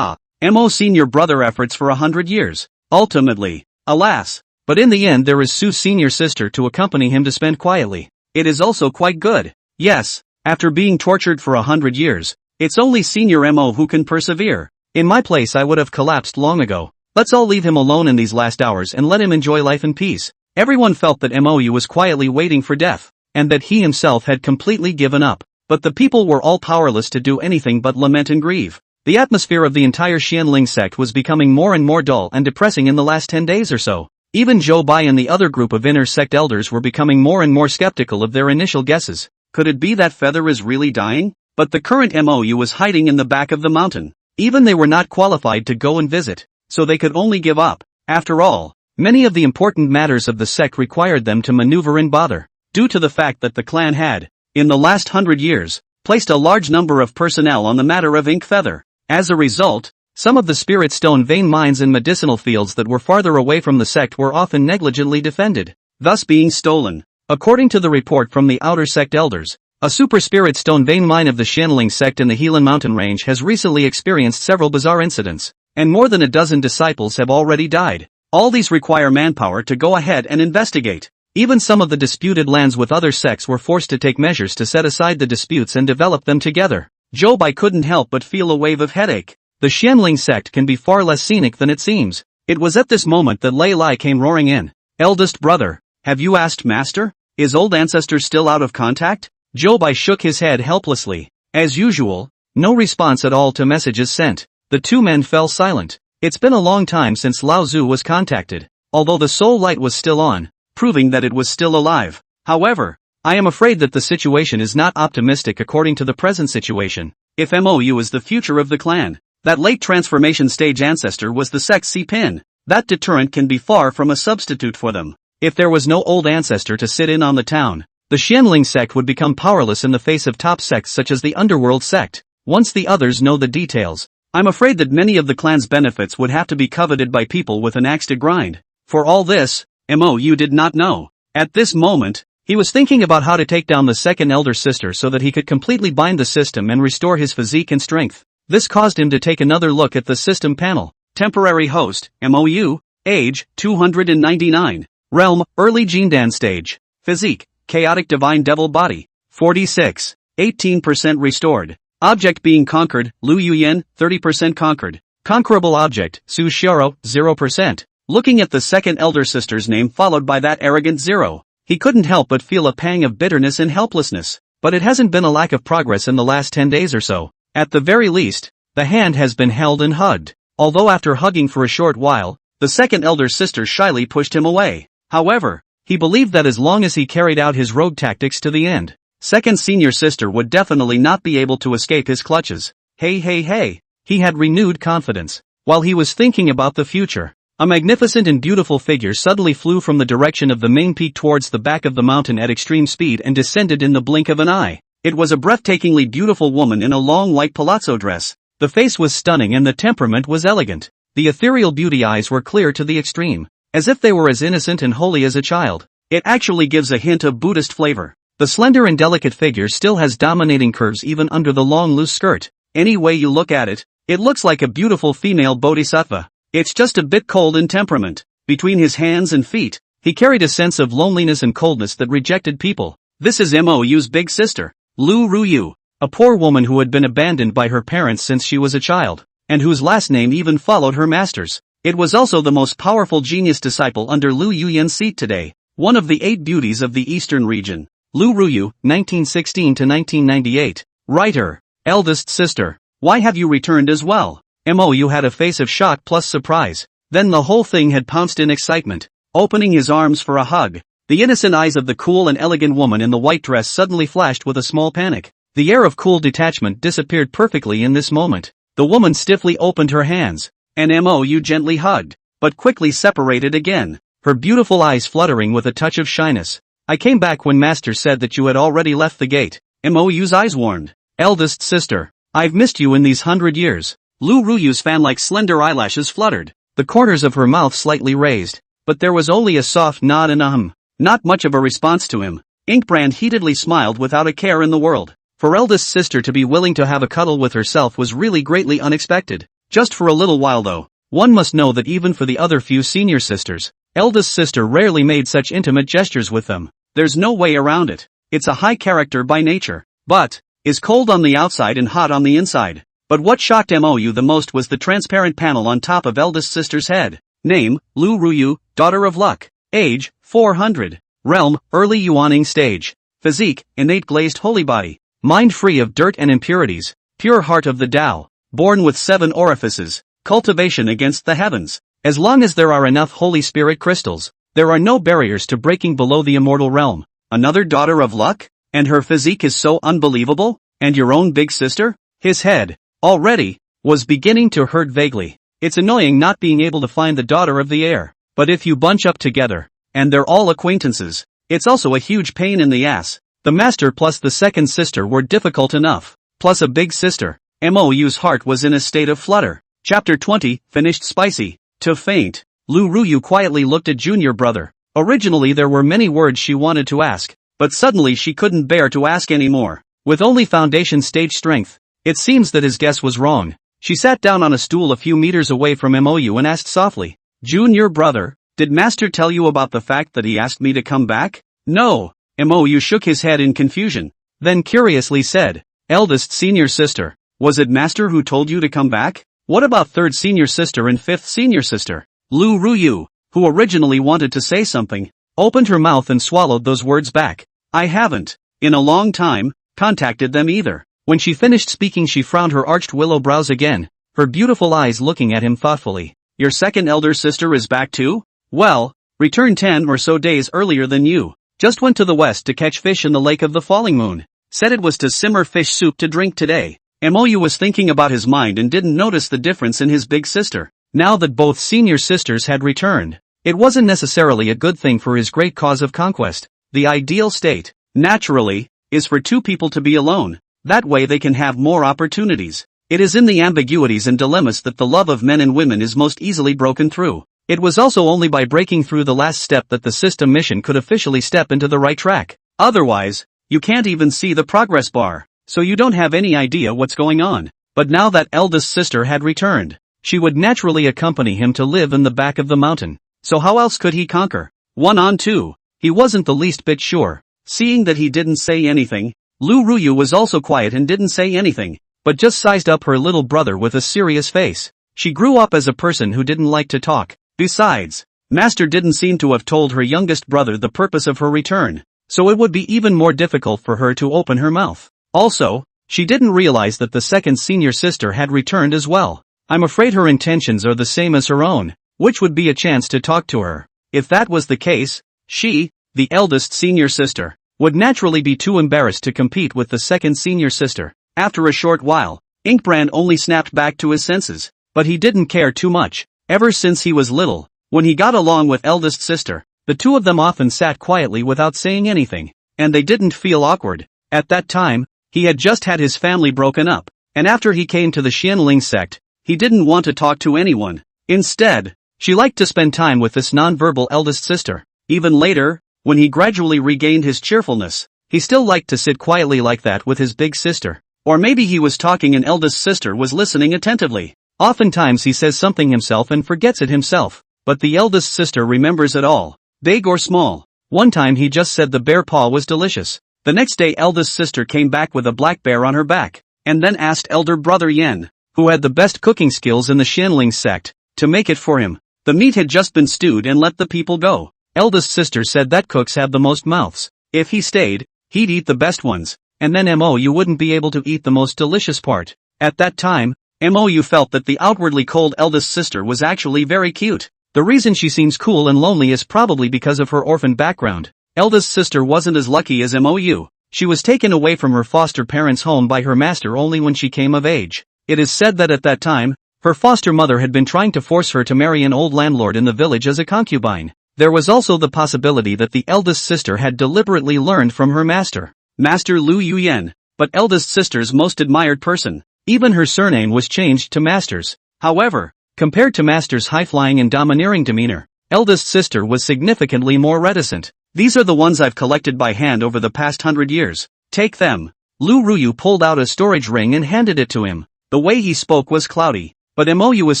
Mo senior brother efforts for 100 years. Ultimately, alas, but in the end there is Su's senior sister to accompany him to spend quietly. It is also quite good. Yes, after being tortured for 100 years, it's only Senior Mo who can persevere. In my place I would have collapsed long ago. Let's all leave him alone in these last hours and let him enjoy life in peace. Everyone felt that Mou was quietly waiting for death, and that he himself had completely given up. But the people were all powerless to do anything but lament and grieve. The atmosphere of the entire Xianling sect was becoming more and more dull and depressing in the last 10 days or so. Even Zhou Bai and the other group of inner sect elders were becoming more and more skeptical of their initial guesses. Could it be that Feather is really dying? But the current Mou was hiding in the back of the mountain. Even they were not qualified to go and visit, so they could only give up. After all, many of the important matters of the sect required them to maneuver and bother. due to the fact that the clan had, in the last 100 years, placed a large number of personnel on the matter of ink feather. As a result, some of the spirit stone vein mines in medicinal fields that were farther away from the sect were often negligently defended, thus being stolen. According to the report from the outer sect elders, a super spirit stone vein mine of the Shanling sect in the Helan mountain range has recently experienced several bizarre incidents, and more than a dozen disciples have already died. All these require manpower to go ahead and investigate. Even some of the disputed lands with other sects were forced to take measures to set aside the disputes and develop them together. Jobai couldn't help but feel a wave of headache. The Shanling sect can be far less scenic than it seems. It was at this moment that Lei Lai came roaring in. Eldest brother, have you asked Master? Is old ancestor still out of contact? Jobai shook his head helplessly. As usual, no response at all to messages sent. The two men fell silent. It's been a long time since Lao Zu was contacted, although the soul light was still on, proving that it was still alive. However, I am afraid that the situation is not optimistic according to the present situation. If Mou is the future of the clan, that late transformation stage ancestor was the sect's C-pin, that deterrent can be far from a substitute for them. If there was no old ancestor to sit in on the town, the Shanling sect would become powerless in the face of top sects such as the Underworld sect. Once the others know the details, I'm afraid that many of the clan's benefits would have to be coveted by people with an axe to grind. For all this, Mou did not know. At this moment, he was thinking about how to take down the second elder sister so that he could completely bind the system and restore his physique and strength. This caused him to take another look at the system panel. Temporary host, Mou, age, 299. Realm, early Jindan stage. Physique, chaotic divine devil body, 46. 18% restored. Object being conquered, Lu Yuyan, 30% conquered. Conquerable object, Su Xiaro, 0%. Looking at the second elder sister's name followed by that arrogant 0, he couldn't help but feel a pang of bitterness and helplessness. But it hasn't been a lack of progress in the last 10 days or so. At the very least, the hand has been held and hugged. Although after hugging for a short while, the second elder sister shyly pushed him away. However, he believed that as long as he carried out his rogue tactics to the end, second senior sister would definitely not be able to escape his clutches. Hey. He had renewed confidence. While he was thinking about the future, a magnificent and beautiful figure suddenly flew from the direction of the main peak towards the back of the mountain at extreme speed and descended in the blink of an eye. It was a breathtakingly beautiful woman in a long white palazzo dress. The face was stunning and the temperament was elegant. The ethereal beauty eyes were clear to the extreme, as if they were as innocent and holy as a child. It actually gives a hint of Buddhist flavor. The slender and delicate figure still has dominating curves even under the long loose skirt. Any way you look at it, it looks like a beautiful female bodhisattva. It's just a bit cold in temperament. Between his hands and feet, he carried a sense of loneliness and coldness that rejected people. This is Mou's big sister, Lu Ruyu, a poor woman who had been abandoned by her parents since she was a child, and whose last name even followed her master's. It was also the most powerful genius disciple under Lu Yuyan's seat today, one of the 8 beauties of the eastern region. Lu Ruyu, 1916 to 1998. Writer. Eldest sister. Why have you returned as well? Mou had a face of shock plus surprise. Then the whole thing had pounced in excitement, opening his arms for a hug. The innocent eyes of the cool and elegant woman in the white dress suddenly flashed with a small panic. The air of cool detachment disappeared perfectly in this moment. The woman stiffly opened her hands, and Mou gently hugged, but quickly separated again, her beautiful eyes fluttering with a touch of shyness. I came back when Master said that you had already left the gate. Mou's eyes warmed. Eldest sister, I've missed you in these 100 years. Lu Ruyu's fan-like slender eyelashes fluttered, the corners of her mouth slightly raised, but there was only a soft nod and a not much of a response to him. Inkbrand heatedly smiled without a care in the world. For eldest sister to be willing to have a cuddle with herself was really greatly unexpected. Just for a little while though, one must know that even for the other few senior sisters, eldest sister rarely made such intimate gestures with them. There's no way around it. It's a high character by nature, but is cold on the outside and hot on the inside. But what shocked Mou the most was the transparent panel on top of eldest sister's head. Name, Lu Ruyu, daughter of luck. Age, 400. Realm, early Yuaning stage. Physique, innate glazed holy body. Mind free of dirt and impurities. Pure heart of the Tao. Born with 7 orifices. Cultivation against the heavens. As long as there are enough Holy Spirit crystals, there are no barriers to breaking below the immortal realm. Another daughter of luck? And her physique is so unbelievable? And your own big sister? His head, already, was beginning to hurt vaguely. It's annoying not being able to find the daughter of the heir. But if you bunch up together, and they're all acquaintances, It's also a huge pain in the ass. The master plus the second sister were difficult enough. Plus a big sister. Mou's heart was in a state of flutter. Chapter 20, finished spicy. To faint. Lu Ruyu quietly looked at junior brother. Originally there were many words she wanted to ask, but suddenly she couldn't bear to ask anymore. With only foundation stage strength, it seems that his guess was wrong. She sat down on a stool a few meters away from Mou and asked softly, "Junior brother, did master tell you about the fact that he asked me to come back?" "No." Mou shook his head in confusion, then curiously said, "Eldest senior sister, was it master who told you to come back? What about third senior sister and fifth senior sister?" Lu Ruyu, who originally wanted to say something, opened her mouth and swallowed those words back. "I haven't, in a long time, contacted them either." When she finished speaking she frowned her arched willow brows again, her beautiful eyes looking at him thoughtfully. "Your second elder sister is back too? Well, returned 10 or so days earlier than you. Just went to the west to catch fish in the lake of the falling moon. Said it was to simmer fish soup to drink today." Mou was thinking about his mind and didn't notice the difference in his big sister. Now that both senior sisters had returned, it wasn't necessarily a good thing for his great cause of conquest. The ideal state, naturally, is for two people to be alone. That way they can have more opportunities. It is in the ambiguities and dilemmas that the love of men and women is most easily broken through. It was also only by breaking through the last step that the system mission could officially step into the right track. Otherwise, you can't even see the progress bar, so you don't have any idea what's going on. But now that eldest sister had returned, she would naturally accompany him to live in the back of the mountain. So how else could he conquer? 1-on-2. He wasn't the least bit sure. Seeing that he didn't say anything, Lu Ruyu was also quiet and didn't say anything, but just sized up her little brother with a serious face. She grew up as a person who didn't like to talk. Besides, Master didn't seem to have told her youngest brother the purpose of her return, so it would be even more difficult for her to open her mouth. Also, she didn't realize that the second senior sister had returned as well. I'm afraid her intentions are the same as her own, which would be a chance to talk to her. If that was the case, she, the eldest senior sister, would naturally be too embarrassed to compete with the second senior sister. After a short while, Inkbrand only snapped back to his senses, but he didn't care too much. Ever since he was little, when he got along with eldest sister, the two of them often sat quietly without saying anything, and they didn't feel awkward. At that time, he had just had his family broken up, and after he came to the Xianling sect, he didn't want to talk to anyone. Instead, she liked to spend time with this non-verbal eldest sister. Even later, when he gradually regained his cheerfulness, he still liked to sit quietly like that with his big sister. Or maybe he was talking and eldest sister was listening attentively. Oftentimes he says something himself and forgets it himself, but the eldest sister remembers it all, big or small. One time he just said the bear paw was delicious. The next day eldest sister came back with a black bear on her back, and then asked elder brother Yen, who had the best cooking skills in the Xianling sect, to make it for him. The meat had just been stewed and let the people go. Eldest sister said that cooks have the most mouths. If he stayed, he'd eat the best ones, and then Mou wouldn't be able to eat the most delicious part. At that time, Mou felt that the outwardly cold eldest sister was actually very cute. The reason she seems cool and lonely is probably because of her orphan background. Eldest sister wasn't as lucky as Mou. She was taken away from her foster parents' home by her master only when she came of age. It is said that at that time, her foster mother had been trying to force her to marry an old landlord in the village as a concubine. There was also the possibility that the eldest sister had deliberately learned from her master, Master Lu Yuyen, but eldest sister's most admired person. Even her surname was changed to Master's. However, compared to Master's high-flying and domineering demeanor, eldest sister was significantly more reticent. "These are the ones I've collected by hand over the past 100 years. Take them." Lu Ruyu pulled out a storage ring and handed it to him. The way he spoke was cloudy, but Mou was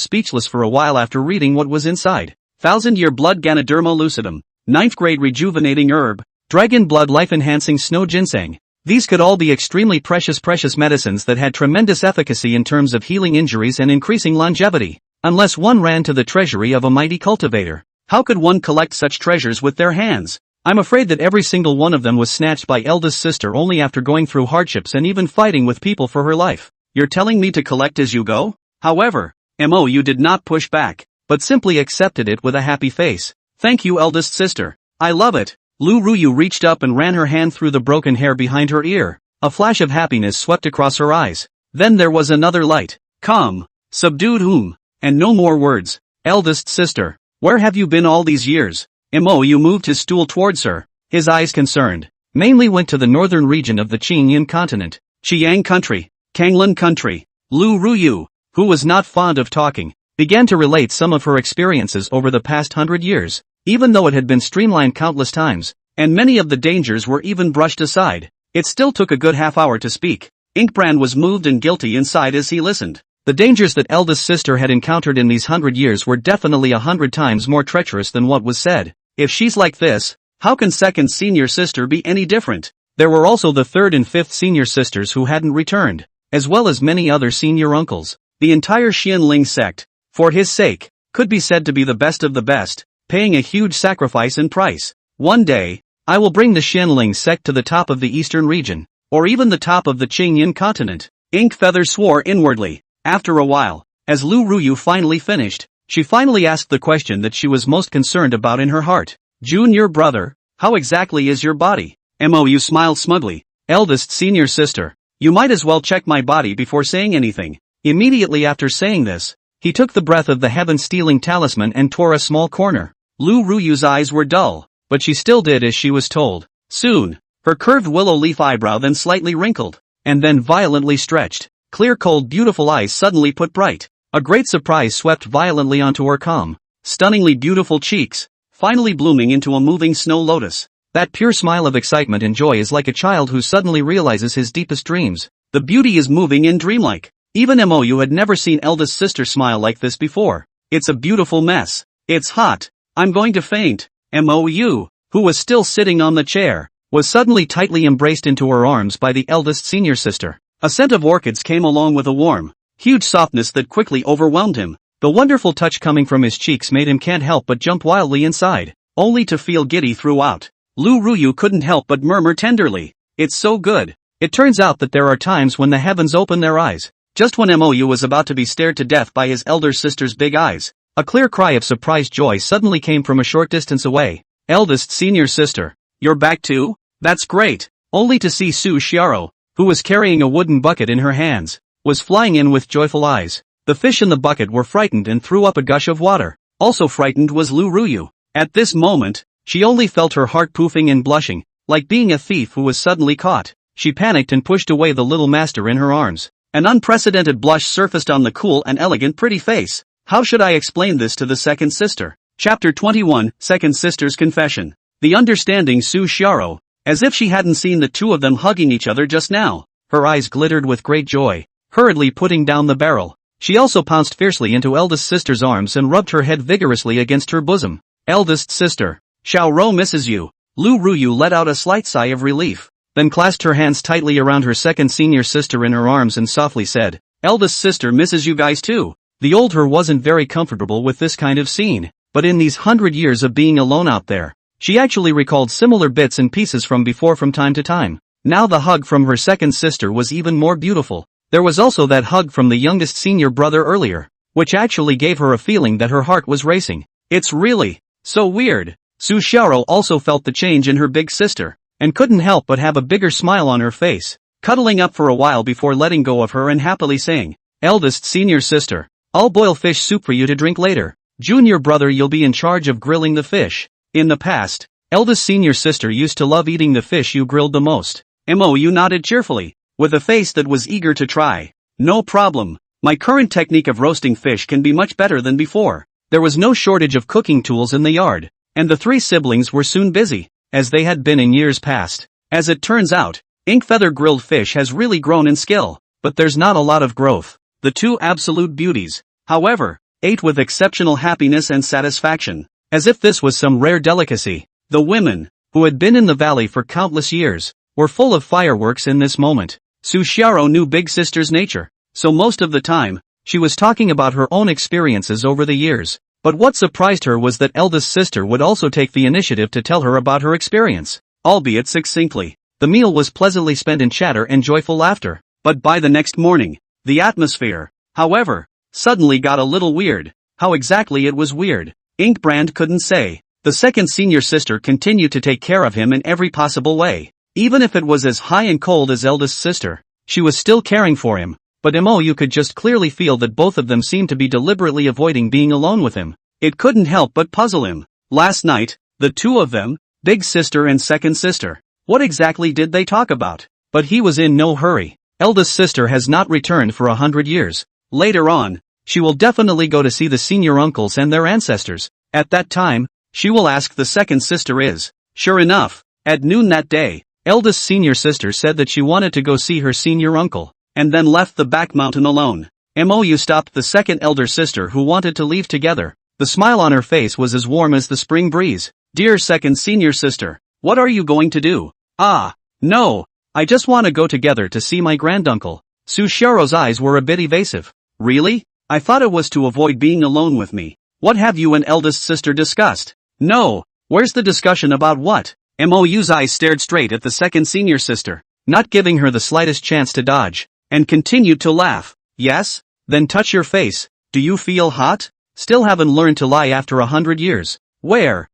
speechless for a while after reading what was inside. 1000-year blood Ganoderma lucidum, 9th grade rejuvenating herb, dragon blood life-enhancing snow ginseng. These could all be extremely precious medicines that had tremendous efficacy in terms of healing injuries and increasing longevity. Unless one ran to the treasury of a mighty cultivator, how could one collect such treasures with their hands? I'm afraid that every single one of them was snatched by eldest sister only after going through hardships and even fighting with people for her life. "You're telling me to collect as you go?" However, Mou did not push back, but simply accepted it with a happy face. "Thank you, eldest sister. I love it." Lu Ruyu reached up and ran her hand through the broken hair behind her ear. A flash of happiness swept across her eyes. Then there was another light, calm, subdued and no more words. "Eldest sister, where have you been all these years?" Mou moved his stool towards her, His eyes concerned, mainly went to the northern region of the Qingyan continent, Qiang country, Kanglan country. Lu Ruyu, who was not fond of talking, began to relate some of her experiences over the past 100 years, even though it had been streamlined countless times, and many of the dangers were even brushed aside. It still took a good half hour to speak. Inkbrand was moved and guilty inside as he listened. The dangers that eldest sister had encountered in these 100 years were definitely 100 times more treacherous than what was said. If she's like this, how can second senior sister be any different? There were also the third and fifth senior sisters who hadn't returned, as well as many other senior uncles. The entire Xianling sect, for his sake, could be said to be the best of the best, paying a huge sacrifice and price. One day, I will bring the Xianling sect to the top of the eastern region, or even the top of the Qingyan continent. Inkfeather swore inwardly. After a while, as Lu Ruyu finally finished, she finally asked the question that she was most concerned about in her heart. Junior brother, how exactly is your body? Mou smiled smugly. Eldest senior sister, you might as well check my body before saying anything. Immediately after saying this, he took the breath of the heaven-stealing talisman and tore a small corner. Lu Ruyu's eyes were dull, but she still did as she was told. Soon, her curved willow leaf eyebrow then slightly wrinkled, and then violently stretched. Clear cold beautiful eyes suddenly put bright. A great surprise swept violently onto her calm, stunningly beautiful cheeks, finally blooming into a moving snow lotus. That pure smile of excitement and joy is like a child who suddenly realizes his deepest dreams. The beauty is moving and dreamlike. Even Mou had never seen eldest sister smile like this before. It's a beautiful mess. It's hot. I'm going to faint. Mou, who was still sitting on the chair, was suddenly tightly embraced into her arms by the eldest senior sister. A scent of orchids came along with a warm, huge softness that quickly overwhelmed him. The wonderful touch coming from his cheeks made him can't help but jump wildly inside, only to feel giddy throughout. Lu Ruyu couldn't help but murmur tenderly, "It's so good." It turns out that there are times when the heavens open their eyes. Just when Mou was about to be stared to death by his elder sister's big eyes, a clear cry of surprised joy suddenly came from a short distance away. Eldest senior sister, you're back too? That's great. Only to see Su Xiao, who was carrying a wooden bucket in her hands, was flying in with joyful eyes. The fish in the bucket were frightened and threw up a gush of water. Also frightened was Lu Ruyu. At this moment, she only felt her heart poofing and blushing, like being a thief who was suddenly caught. She panicked and pushed away the little master in her arms. An unprecedented blush surfaced on the cool and elegant pretty face. How should I explain this to the second sister? Chapter 21, Second Sister's Confession. The understanding Su Xiao, as if she hadn't seen the two of them hugging each other just now. Her eyes glittered with great joy, hurriedly putting down the barrel. She also pounced fiercely into eldest sister's arms and rubbed her head vigorously against her bosom. Eldest sister, Xiao Rou misses you. Lu Ruyu let out a slight sigh of relief, then clasped her hands tightly around her second senior sister in her arms and softly said, "Eldest sister misses you guys too." The old her wasn't very comfortable with this kind of scene, but in these 100 years of being alone out there, she actually recalled similar bits and pieces from before from time to time. Now the hug from her second sister was even more beautiful. There was also that hug from the youngest senior brother earlier, which actually gave her a feeling that her heart was racing. It's really so weird. Su Xiao also felt the change in her big sister, and couldn't help but have a bigger smile on her face, cuddling up for a while before letting go of her and happily saying, "Eldest senior sister, I'll boil fish soup for you to drink later. Junior brother, you'll be in charge of grilling the fish." In the past, eldest senior sister used to love eating the fish you grilled the most. Mou nodded cheerfully, with a face that was eager to try. "No problem. My current technique of roasting fish can be much better than before." There was no shortage of cooking tools in the yard, and the three siblings were soon busy, as they had been in years past. As it turns out, Inkfeather grilled fish has really grown in skill, but there's not a lot of growth. The two absolute beauties, however, ate with exceptional happiness and satisfaction, as if this was some rare delicacy. The women, who had been in the valley for countless years, were full of fireworks in this moment. Su Xiao knew big sister's nature, so most of the time, she was talking about her own experiences over the years. But what surprised her was that eldest sister would also take the initiative to tell her about her experience, albeit succinctly. The meal was pleasantly spent in chatter and joyful laughter, but by the next morning, the atmosphere, however, suddenly got a little weird. How exactly it was weird, Inkbrand couldn't say. The second senior sister continued to take care of him in every possible way. Even if it was as high and cold as eldest sister, she was still caring for him. But Mou could just clearly feel that both of them seemed to be deliberately avoiding being alone with him. It couldn't help but puzzle him. Last night, the two of them, Big sister and second sister. What exactly did they talk about? But he was in no hurry. Eldest sister has not returned for 100 years. Later on, she will definitely go to see the senior uncles and their ancestors. At that time, she will ask the second sister is. Sure enough, at noon that day, eldest senior sister said that she wanted to go see her senior uncle, and then left the back mountain alone. Mou stopped the second elder sister who wanted to leave together. The smile on her face was as warm as the spring breeze. Dear second senior sister, what are you going to do? Ah, no, I just want to go together to see my granduncle. Sushiro's eyes were a bit evasive. Really? I thought it was to avoid being alone with me. What have you and eldest sister discussed? No, where's the discussion about what? Mou's eyes stared straight at the second senior sister, not giving her the slightest chance to dodge, and continued to laugh. Yes? Then touch your face. Do you feel hot? Still haven't learned to lie after 100 years. Where?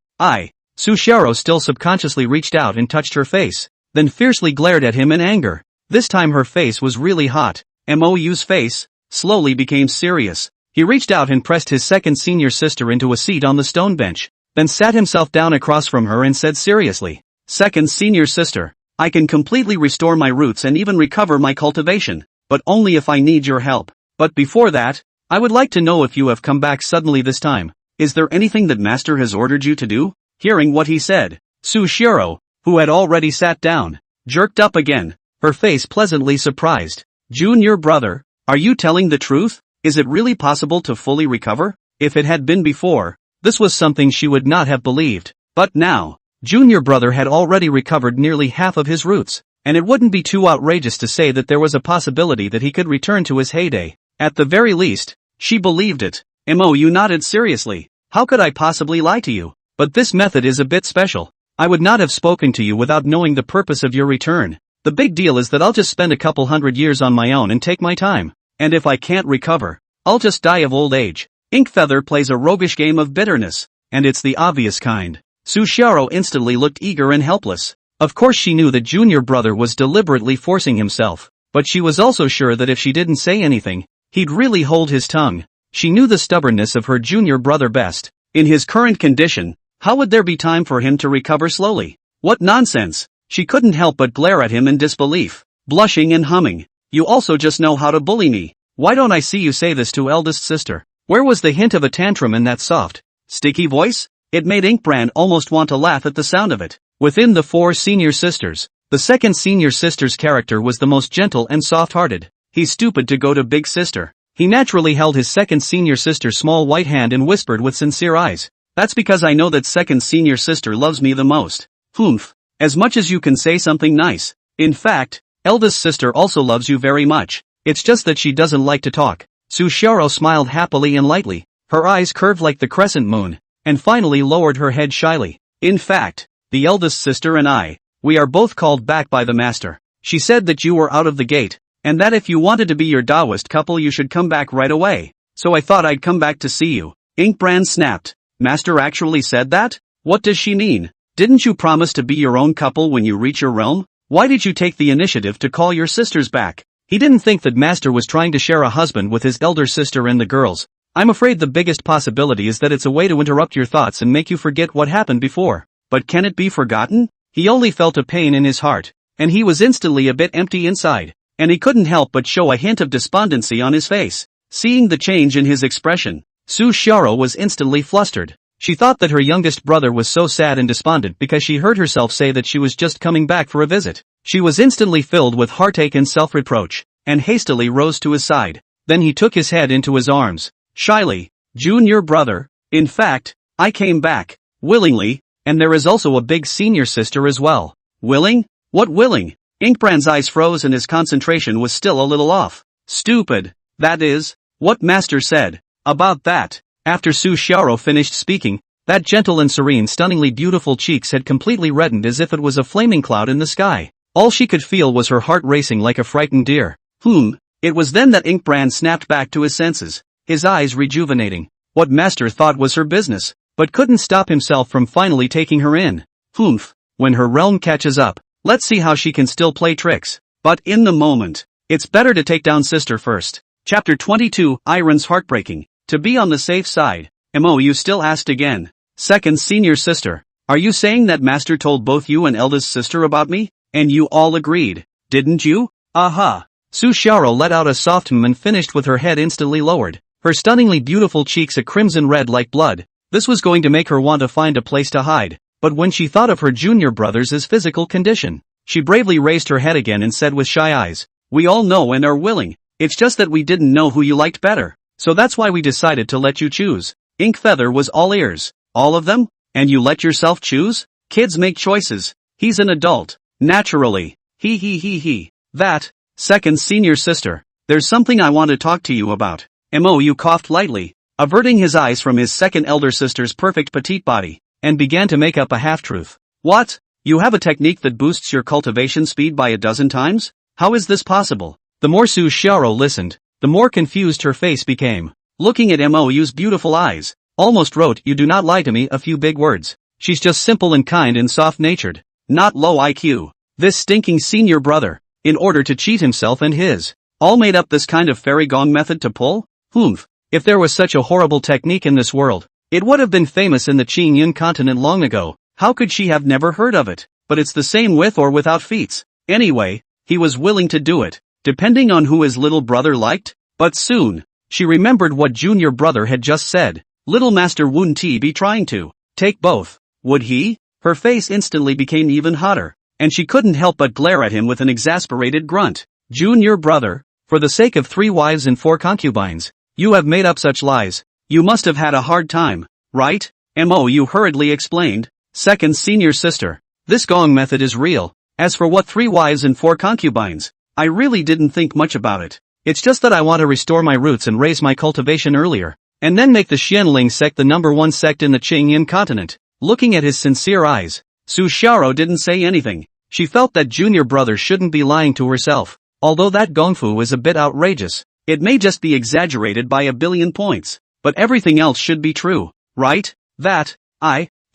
Sushiro still subconsciously reached out and touched her face, then fiercely glared at him in anger. This time her face was really hot. Mou's face slowly became serious. He reached out and pressed his second senior sister into a seat on the stone bench, then sat himself down across from her and said seriously, Second senior sister, I can completely restore my roots and even recover my cultivation, but only if I need your help. But before that, I would like to know if you have come back suddenly this time. Is there anything that master has ordered you to do? Hearing what he said, Sushiro, who had already sat down, jerked up again, her face pleasantly surprised. Junior brother, are you telling the truth? Is it really possible to fully recover? If it had been before, this was something she would not have believed. But now, junior brother had already recovered nearly half of his roots, and it wouldn't be too outrageous to say that there was a possibility that he could return to his heyday. At the very least, she believed it. Mou nodded seriously. How could I possibly lie to you? But this method is a bit special. I would not have spoken to you without knowing the purpose of your return. The big deal is that I'll just spend a couple hundred years on my own and take my time. And if I can't recover, I'll just die of old age. Inkfeather plays a roguish game of bitterness, and it's the obvious kind. Sushiro instantly looked eager and helpless. Of course she knew that junior brother was deliberately forcing himself, but she was also sure that if she didn't say anything, he'd really hold his tongue. She knew the stubbornness of her junior brother best. In his current condition, how would there be time for him to recover slowly? What nonsense! She couldn't help but glare at him in disbelief, blushing and humming. You also just know how to bully me. Why don't I see you say this to eldest sister? Where was the hint of a tantrum in that soft, sticky voice? It made Inkbrand almost want to laugh at the sound of it. Within the four senior sisters, the second senior sister's character was the most gentle and soft-hearted. He's stupid to go to big sister. He naturally held his second senior sister's small white hand and whispered with sincere eyes. That's because I know that second senior sister loves me the most. Humph. As much as you can say something nice. In fact, eldest sister also loves you very much. It's just that she doesn't like to talk. Sushiro smiled happily and lightly. Her eyes curved like the crescent moon, and finally lowered her head shyly. In fact, the eldest sister and we are both called back by the master. She said that you were out of the gate, and that if you wanted to be your Taoist couple you should come back right away. So I thought I'd come back to see you. Inkbrand snapped. Master actually said that? What does she mean? Didn't you promise to be your own couple when you reach your realm? Why did you take the initiative to call your sisters back? He didn't think that Master was trying to share a husband with his elder sister and the girls. I'm afraid the biggest possibility is that it's a way to interrupt your thoughts and make you forget what happened before. But can it be forgotten? He only felt a pain in his heart, and he was instantly a bit empty inside, and he couldn't help but show a hint of despondency on his face. Seeing the change in his expression, Sushiro was instantly flustered. She thought that her youngest brother was so sad and despondent because she heard herself say that she was just coming back for a visit. She was instantly filled with heartache and self-reproach, and hastily rose to his side. Then he took his head into his arms, shyly. Junior brother, in fact, I came back, willingly, and there is also a big senior sister as well. Willing? What willing? Inkbrand's eyes froze and his concentration was still a little off. Stupid. That is, what Master said. About that. After Sushiro finished speaking, that gentle and serene stunningly beautiful cheeks had completely reddened as if it was a flaming cloud in the sky. All she could feel was her heart racing like a frightened deer. It was then that Inkbrand snapped back to his senses, his eyes rejuvenating. What Master thought was her business, but couldn't stop himself from finally taking her in. When her realm catches up, let's see how she can still play tricks. But in the moment, it's better to take down sister first. Chapter 22, Iron's Heartbreaking. To be on the safe side, Mou still asked again. Second senior sister, Are you saying that master told both you and eldest sister about me? And you all agreed, didn't you? Aha. Su Xiaoro let out a soft and finished with her head instantly lowered, her stunningly beautiful cheeks a crimson red like blood. This was going to make her want to find a place to hide, but when she thought of her junior brother's physical condition, she bravely raised her head again and said with shy eyes, we all know and are willing, it's just that we didn't know who you liked better, so that's why we decided to let you choose. Ink Feather was all ears. All of them? And you let yourself choose? Kids make choices. He's an adult. Naturally. He. That. Second senior sister. There's something I want to talk to you about. Mo coughed lightly, averting his eyes from his second elder sister's perfect petite body, and began to make up a half-truth. What? You have a technique that boosts your cultivation speed by 12 times? How is this possible? The more Su Xiaoro listened, the more confused her face became. Looking at Mo's beautiful eyes, almost wrote, you do not lie to me, a few big words. She's just simple and kind and soft-natured. Not low IQ. This stinking senior brother, in order to cheat himself and his, all made up this kind of fairy gong method to pull? Humph. If there was such a horrible technique in this world, it would have been famous in the Qingyan continent long ago. How could she have never heard of it? But it's the same with or without feats. Anyway, he was willing to do it, depending on who his little brother liked. But soon, she remembered what junior brother had just said. Little Master wouldn't he be trying to take both? Would he? Her face instantly became even hotter, and she couldn't help but glare at him with an exasperated grunt. Junior brother, for the sake of 3 wives and 4 concubines, you have made up such lies. You must have had a hard time, right? Mo hurriedly explained. Second senior sister, this gong method is real. As for what 3 wives and 4 concubines, I really didn't think much about it. It's just that I want to restore my roots and raise my cultivation earlier, and then make the Xianling sect the #1 sect in the Qingyan continent. Looking at his sincere eyes, Su Xiaoro didn't say anything. She felt that junior brother shouldn't be lying to herself. Although that gongfu is a bit outrageous, it may just be exaggerated by a billion points, but everything else should be true, right?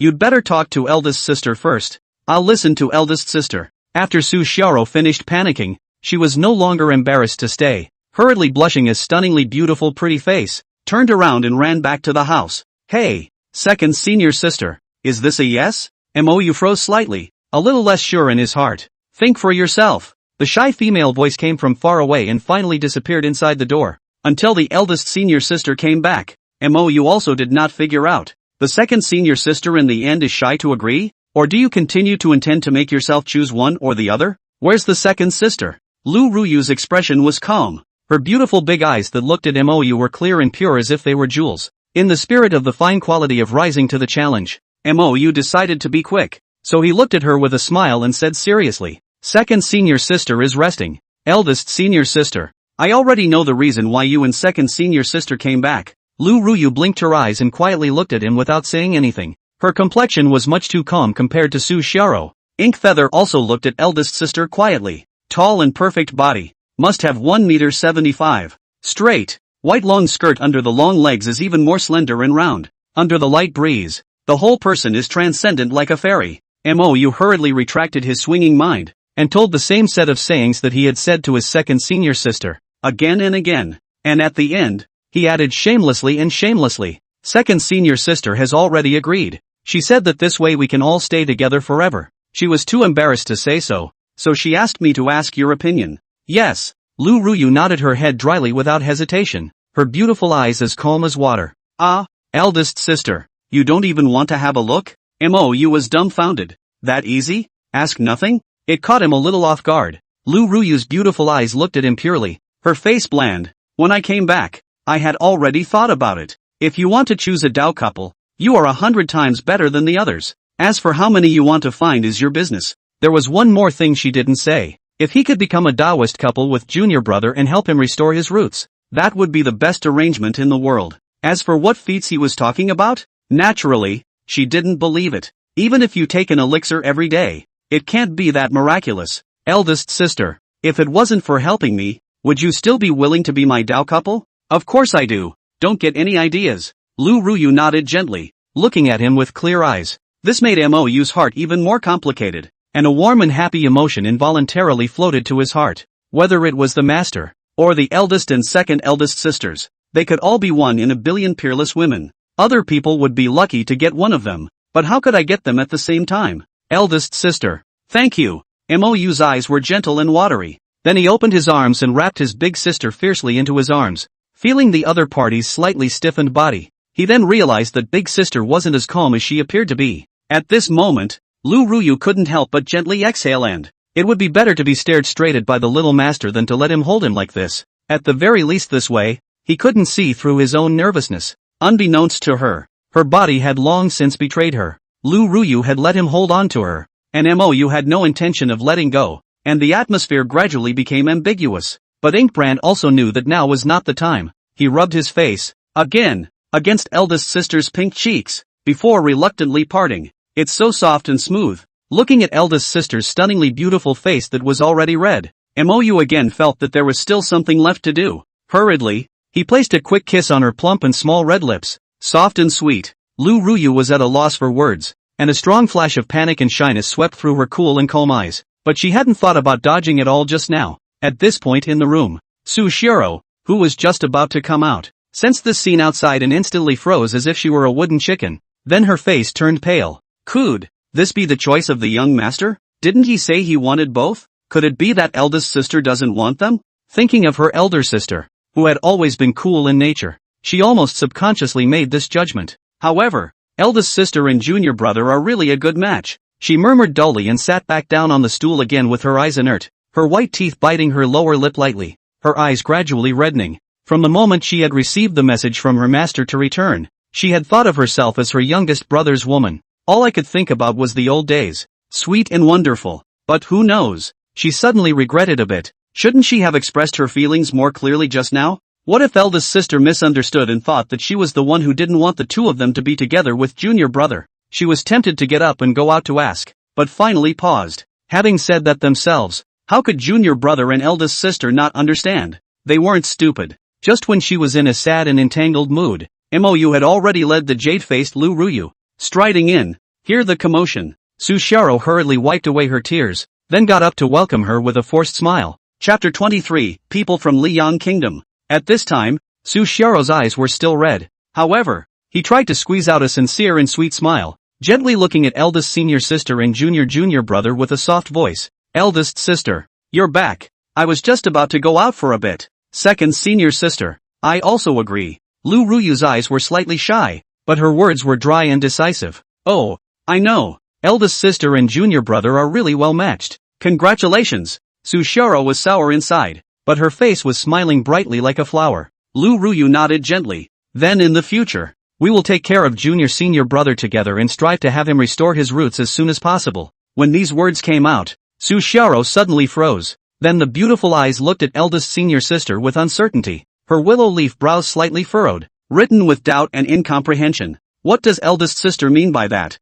You'd better talk to eldest sister first. I'll listen to eldest sister. After Su Xiaoro finished panicking, she was no longer embarrassed to stay. Hurriedly blushing a stunningly beautiful pretty face, turned around and ran back to the house. Hey, second senior sister, is this a yes? Mo froze slightly, a little less sure in his heart. Think for yourself. The shy female voice came from far away and finally disappeared inside the door, until the eldest senior sister came back. Mo also did not figure out. The second senior sister in the end is shy to agree? Or do you continue to intend to make yourself choose one or the other? Where's the second sister? Lu Ruyu's expression was calm. Her beautiful big eyes that looked at Mo were clear and pure as if they were jewels. In the spirit of the fine quality of rising to the challenge, Mo decided to be quick. So he looked at her with a smile and said seriously, second senior sister is resting. Eldest senior sister, I already know the reason why you and second senior sister came back. Lu Ruyu blinked her eyes and quietly looked at him without saying anything. Her complexion was much too calm compared to Su Xiaoro. Ink Feather also looked at eldest sister quietly. Tall and perfect body. Must have 1.75 meters. Straight, white long skirt under the long legs is even more slender and round. Under the light breeze, the whole person is transcendent like a fairy. Mo hurriedly retracted his swinging mind, and told the same set of sayings that he had said to his second senior sister, again and again. And at the end, he added shamelessly and shamelessly, second senior sister has already agreed. She said that this way we can all stay together forever. She was too embarrassed to say so she asked me to ask your opinion. Yes. Lu Ruyu nodded her head dryly without hesitation, her beautiful eyes as calm as water. Ah, eldest sister, you don't even want to have a look? Mo was dumbfounded. That easy? Ask nothing? It caught him a little off guard. Lu Ruyu's beautiful eyes looked at him purely, her face bland. When I came back, I had already thought about it. If you want to choose a Dao couple, you are 100 times better than the others. As for how many you want to find is your business. There was one more thing she didn't say. If he could become a Taoist couple with junior brother and help him restore his roots, that would be the best arrangement in the world. As for what feats he was talking about, naturally, she didn't believe it. Even if you take an elixir every day, it can't be that miraculous. Eldest sister, if it wasn't for helping me, would you still be willing to be my Dao couple? Of course I do. Don't get any ideas. Lu Ruyu nodded gently, looking at him with clear eyes. This made Mo's heart even more complicated, and a warm and happy emotion involuntarily floated to his heart. Whether it was the master, or the eldest and second eldest sisters, they could all be one in a billion peerless women. Other people would be lucky to get one of them, But how could I get them at the same time? Eldest sister. Thank you. Mou's eyes were gentle and watery. Then he opened his arms and wrapped his big sister fiercely into his arms, feeling the other party's slightly stiffened body. He then realized that big sister wasn't as calm as she appeared to be. At this moment, Lu Ruyu couldn't help but gently exhale and it would be better to be stared straight at by the little master than to let him hold him like this. At the very least this way, he couldn't see through his own nervousness. Unbeknownst to her, her body had long since betrayed her. Lu Ruyu had let him hold on to her, and Mou had no intention of letting go, and the atmosphere gradually became ambiguous. But Inkbrand also knew that now was not the time. He rubbed his face, again, against eldest sister's pink cheeks, before reluctantly parting. It's so soft and smooth. Looking at eldest sister's stunningly beautiful face that was already red, Mou again felt that there was still something left to do. Hurriedly, he placed a quick kiss on her plump and small red lips, soft and sweet. Lu Ruyu was at a loss for words, and a strong flash of panic and shyness swept through her cool and calm eyes, but she hadn't thought about dodging at all just now. At this point in the room, Su Shiro, who was just about to come out, sensed this scene outside and instantly froze as if she were a wooden chicken. Then her face turned pale. Could this be the choice of the young master? Didn't he say he wanted both? Could it be that eldest sister doesn't want them? Thinking of her elder sister, who had always been cool in nature, she almost subconsciously made this judgment. However, eldest sister and junior brother are really a good match. She murmured dully and sat back down on the stool again with her eyes inert, her white teeth biting her lower lip lightly, her eyes gradually reddening. From the moment she had received the message from her master to return, she had thought of herself as her youngest brother's woman. All I could think about was the old days. Sweet and wonderful. But who knows? She suddenly regretted a bit. Shouldn't she have expressed her feelings more clearly just now? What if eldest sister misunderstood and thought that she was the one who didn't want the two of them to be together with junior brother? She was tempted to get up and go out to ask, but finally paused. Having said that themselves, how could junior brother and eldest sister not understand? They weren't stupid. Just when she was in a sad and entangled mood, Mou had already led the jade-faced Lu Ruyu. Striding in, hear the commotion. Su Shiro hurriedly wiped away her tears, then got up to welcome her with a forced smile. Chapter 23, People from Liyang Kingdom. At this time, Su Shiro's eyes were still red. However, he tried to squeeze out a sincere and sweet smile, gently looking at eldest senior sister and junior brother with a soft voice. Eldest sister, you're back. I was just about to go out for a bit. Second senior sister, I also agree. Lu Ruyu's eyes were slightly shy, but her words were dry and decisive. Oh, I know. Eldest sister and junior brother are really well matched. Congratulations. Su Shiro was sour inside, but her face was smiling brightly like a flower. Lu Ruyu nodded gently. Then in the future, we will take care of junior-senior brother together and strive to have him restore his roots as soon as possible. When these words came out, Su Shiro suddenly froze. Then the beautiful eyes looked at eldest senior sister with uncertainty, her willow leaf brows slightly furrowed, written with doubt and incomprehension. What does eldest sister mean by that?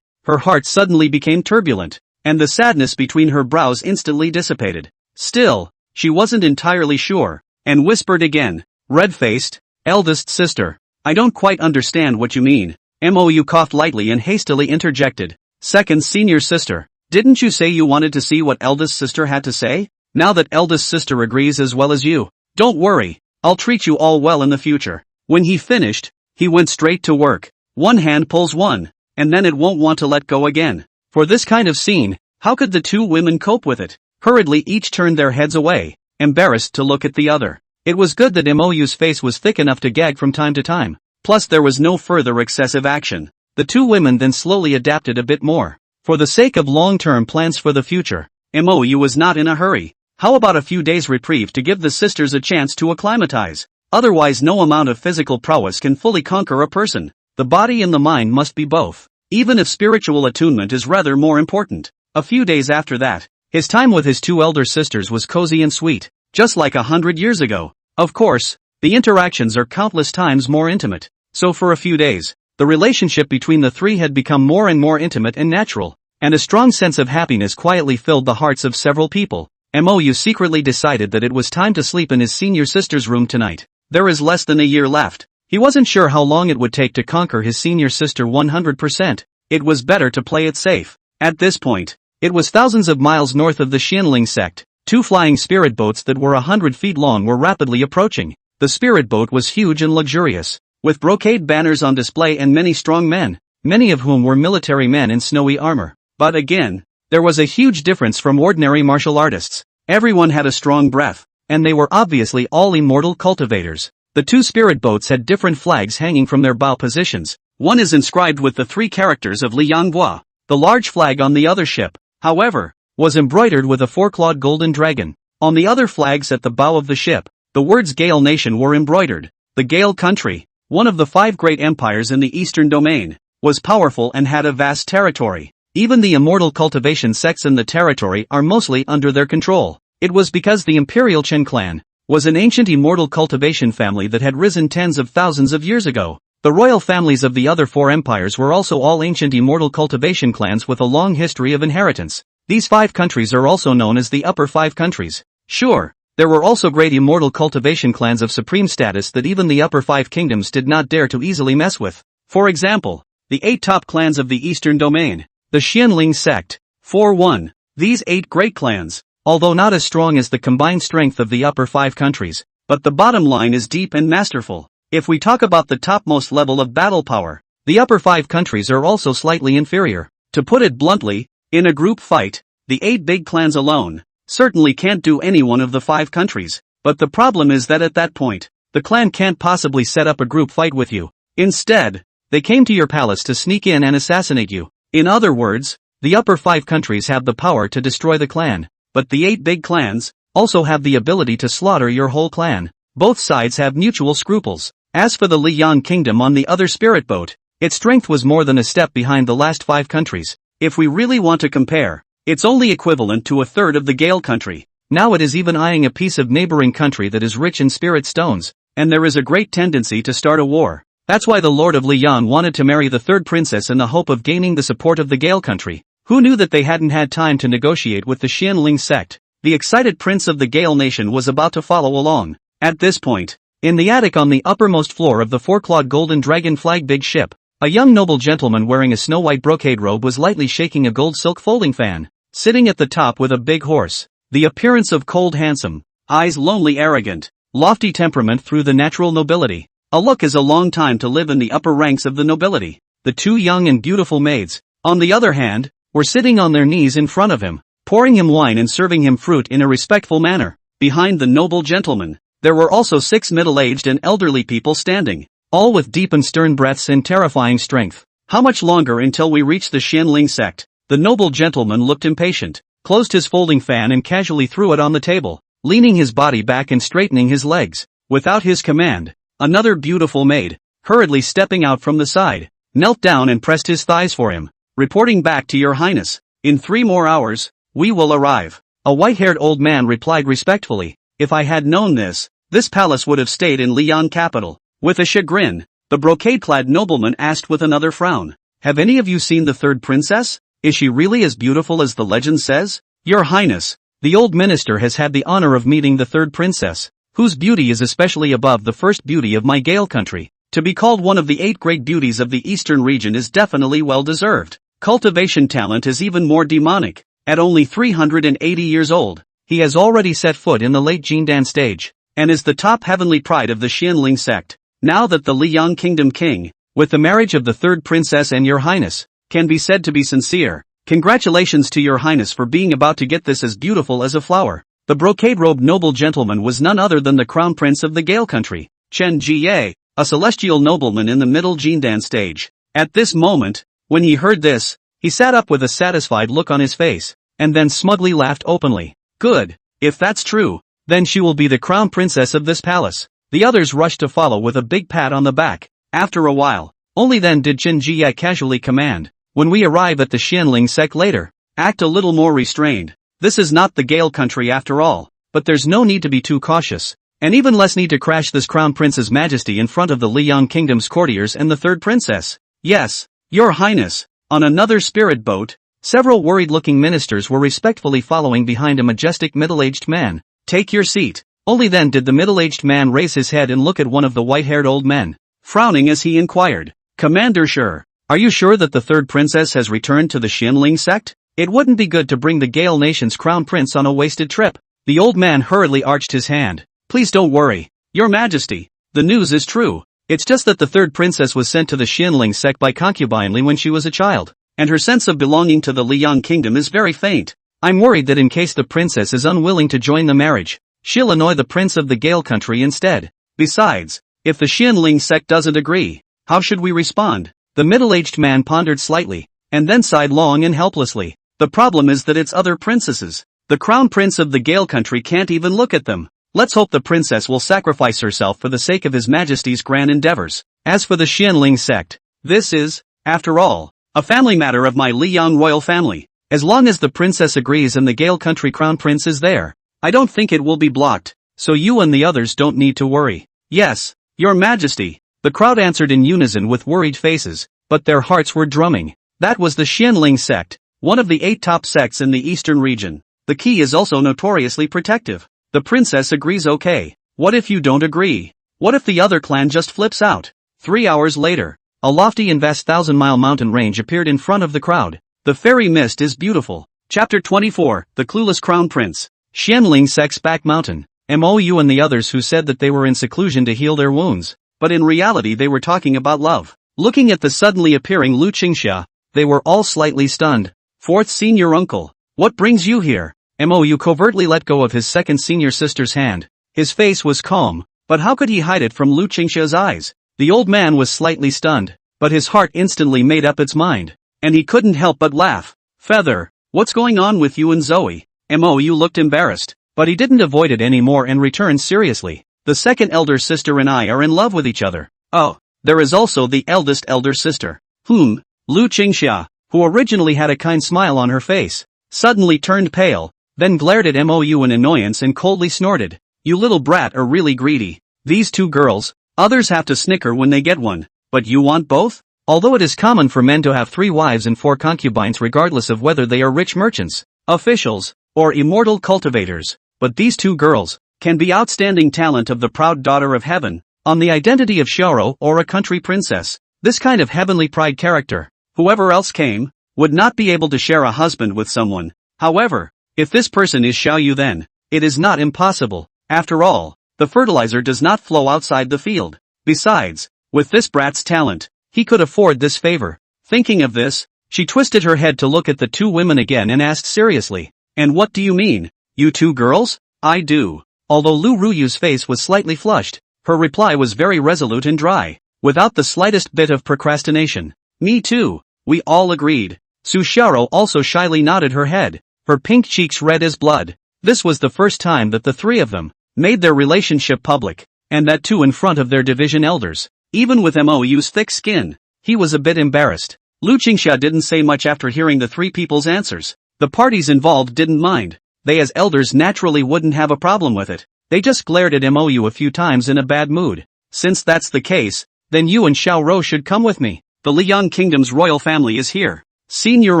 Her heart suddenly became turbulent, and the sadness between her brows instantly dissipated. Still, she wasn't entirely sure, and whispered again, red-faced, eldest sister, I don't quite understand what you mean. Mou coughed lightly and hastily interjected. Second senior sister, didn't you say you wanted to see what eldest sister had to say? Now that eldest sister agrees as well as you, don't worry, I'll treat you all well in the future. When he finished, he went straight to work. One hand pulls one, and then it won't want to let go again. For this kind of scene, how could the two women cope with it? Hurriedly each turned their heads away, embarrassed to look at the other. It was good that Mou's face was thick enough to gag from time to time. Plus there was no further excessive action. The two women then slowly adapted a bit more. For the sake of long-term plans for the future, Mou was not in a hurry. How about a few days reprieve to give the sisters a chance to acclimatize? Otherwise no amount of physical prowess can fully conquer a person. The body and the mind must be both, even if spiritual attunement is rather more important. A few days after that, his time with his two elder sisters was cozy and sweet, just like 100 years ago. Of course, the interactions are countless times more intimate. So for a few days, the relationship between the three had become more and more intimate and natural, and a strong sense of happiness quietly filled the hearts of several people. Mou secretly decided that it was time to sleep in his senior sister's room tonight. There is less than a year left. He wasn't sure how long it would take to conquer his senior sister 100%. It was better to play it safe. At this point, it was thousands of miles north of the Xianling Sect. Two flying spirit boats that were 100 feet long were rapidly approaching. The spirit boat was huge and luxurious, with brocade banners on display and many strong men. many of whom were military men in snowy armor. But again, there was a huge difference from ordinary martial artists. Everyone had a strong breath, and they were obviously all immortal cultivators. The two spirit boats had different flags hanging from their bow positions. One is inscribed with the 3 characters of Lianghua. The large flag on the other ship, however, was embroidered with a 4-clawed golden dragon. On the other flags at the bow of the ship, the words Gale Nation were embroidered. The Gale country, one of the 5 great empires in the eastern domain, was powerful and had a vast territory. Even the immortal cultivation sects in the territory are mostly under their control. It was because the Imperial Chen clan was an ancient immortal cultivation family that had risen tens of thousands of years ago. The royal families of the other 4 empires were also all ancient immortal cultivation clans with a long history of inheritance. These 5 countries are also known as the Upper 5 countries. Sure, there were also great immortal cultivation clans of supreme status that even the Upper 5 kingdoms did not dare to easily mess with. For example, the 8 top clans of the eastern domain. The Xianling Sect. 4-1. These 8 great clans, although not as strong as the combined strength of the Upper 5 countries, but the bottom line is deep and masterful. If we talk about the topmost level of battle power, the Upper 5 countries are also slightly inferior. To put it bluntly, in a group fight, the 8 big clans alone certainly can't do any one of the 5 countries, but the problem is that at that point, the clan can't possibly set up a group fight with you. Instead, they came to your palace to sneak in and assassinate you. In other words, the Upper 5 countries have the power to destroy the clan, but the 8 big clans also have the ability to slaughter your whole clan. Both sides have mutual scruples. As for the Liyang kingdom on the other spirit boat, its strength was more than a step behind the last 5 countries. If we really want to compare, it's only equivalent to a third of the Gale country. Now it is even eyeing a piece of neighboring country that is rich in spirit stones, and there is a great tendency to start a war. That's why the Lord of Liyan wanted to marry the 3rd princess in the hope of gaining the support of the Gale country. Who knew that they hadn't had time to negotiate with the Xianling sect? The excited prince of the Gale nation was about to follow along. At this point, in the attic on the uppermost floor of the 4-clawed golden dragon flag big ship, a young noble gentleman wearing a snow-white brocade robe was lightly shaking a gold silk folding fan, sitting at the top with a big horse. The appearance of cold handsome, eyes lonely arrogant, lofty temperament through the natural nobility. A look is a long time to live in the upper ranks of the nobility. The 2 young and beautiful maids, on the other hand, were sitting on their knees in front of him, pouring him wine and serving him fruit in a respectful manner. Behind the noble gentleman, there were also 6 middle-aged and elderly people standing, all with deep and stern breaths and terrifying strength. How much longer until we reach the Xianling sect? The noble gentleman looked impatient, closed his folding fan and casually threw it on the table, leaning his body back and straightening his legs. Without his command, another beautiful maid, hurriedly stepping out from the side, knelt down and pressed his thighs for him, reporting back to your highness. In 3 more hours, we will arrive. A white-haired old man replied respectfully, if I had known this palace would have stayed in Lian capital. With a chagrin, the brocade-clad nobleman asked with another frown, have any of you seen the 3rd princess? Is she really as beautiful as the legend says? Your highness, the old minister has had the honor of meeting the 3rd princess, whose beauty is especially above the first beauty of my Gale country. To be called one of the 8 great beauties of the eastern region is definitely well-deserved. Cultivation talent is even more demonic. At only 380 years old, he has already set foot in the late Jindan stage, and is the top heavenly pride of the Xianling sect. Now that the Liyang kingdom king, with the marriage of the 3rd princess and your highness, can be said to be sincere, congratulations to your highness for being about to get this as beautiful as a flower. The brocade-robed noble gentleman was none other than the crown prince of the Gale country, Chen Jie, a celestial nobleman in the middle Jindan stage. At this moment, when he heard this, he sat up with a satisfied look on his face, and then smugly laughed openly. Good, if that's true, then she will be the crown princess of this palace. The others rushed to follow with a big pat on the back. After a while, only then did Chen Jie casually command, when we arrive at the Xianling sect later, act a little more restrained. This is not the Gale country after all, but there's no need to be too cautious, and even less need to crash this crown prince's majesty in front of the Liyang kingdom's courtiers and the 3rd princess. Yes, your highness. On another spirit boat, several worried-looking ministers were respectfully following behind a majestic middle-aged man. Take your seat. Only then did the middle-aged man raise his head and look at one of the white-haired old men, frowning as he inquired, Commander Sure, are you sure that the 3rd princess has returned to the Xianling sect? It wouldn't be good to bring the Gale nation's crown prince on a wasted trip. The old man hurriedly arched his hand. Please don't worry, your majesty, the news is true. It's just that the third princess was sent to the Xianling sect by concubine Li when she was a child, and her sense of belonging to the Liang kingdom is very faint. I'm worried that in case the princess is unwilling to join the marriage, she'll annoy the prince of the Gale country instead. Besides, if the Xianling sect doesn't agree, how should we respond? The middle-aged man pondered slightly, and then sighed long and helplessly. The problem is that it's other princesses. The crown prince of the Gale country can't even look at them. Let's hope the princess will sacrifice herself for the sake of His Majesty's grand endeavors. As for the Xianling sect, this is, after all, a family matter of my Liang royal family. As long as the princess agrees and the Gale country crown prince is there, I don't think it will be blocked, so you and the others don't need to worry. Yes, Your Majesty, the crowd answered in unison with worried faces, but their hearts were drumming. That was the Xianling sect, one of the 8 top sects in the eastern region. The key is also notoriously protective. The princess agrees. Okay. What if you don't agree? What if the other clan just flips out? 3 hours later, a lofty and vast 1,000-mile mountain range appeared in front of the crowd. The fairy mist is beautiful. Chapter 24, The Clueless Crown Prince. Xianling sect's back mountain. Mou and the others who said that they were in seclusion to heal their wounds, but in reality they were talking about love. Looking at the suddenly appearing Lu Qingxia, they were all slightly stunned. Fourth senior uncle, what brings you here? Mou covertly let go of his second senior sister's hand. His face was calm, but how could he hide it from Lu Qingxia's eyes? The old man was slightly stunned, but his heart instantly made up its mind, and he couldn't help but laugh. Feather, what's going on with you and Zoe? Mou looked embarrassed, but he didn't avoid it anymore and returned seriously. The second elder sister and I are in love with each other. Oh, there is also the eldest elder sister. Lu Qingxia, who originally had a kind smile on her face, suddenly turned pale, then glared at Mou in annoyance and coldly snorted. You little brat are really greedy. These 2 girls, others have to snicker when they get one, but you want both? Although it is common for men to have 3 wives and 4 concubines regardless of whether they are rich merchants, officials, or immortal cultivators, but these 2 girls can be outstanding talent of the proud daughter of heaven, on the identity of Xiaoro or a country princess. This kind of heavenly pride character, whoever else came, would not be able to share a husband with someone. However, if this person is Xiaoyu, then it is not impossible. After all, the fertilizer does not flow outside the field. Besides, with this brat's talent, he could afford this favor. Thinking of this, she twisted her head to look at the 2 women again and asked seriously, and what do you mean? You 2 girls? I do. Although Lu Ruyu's face was slightly flushed, her reply was very resolute and dry, without the slightest bit of procrastination. Me too. We all agreed. Su Xiaoro also shyly nodded her head, her pink cheeks red as blood. This was the first time that the 3 of them made their relationship public, and that too in front of their division elders. Even with Mou's thick skin, he was a bit embarrassed. Lu Qingxia didn't say much after hearing the 3 people's answers. The parties involved didn't mind. They as elders naturally wouldn't have a problem with it. They just glared at Mou a few times in a bad mood. Since that's the case, then you and Xiaoro should come with me. The Liang Kingdom's royal family is here. Senior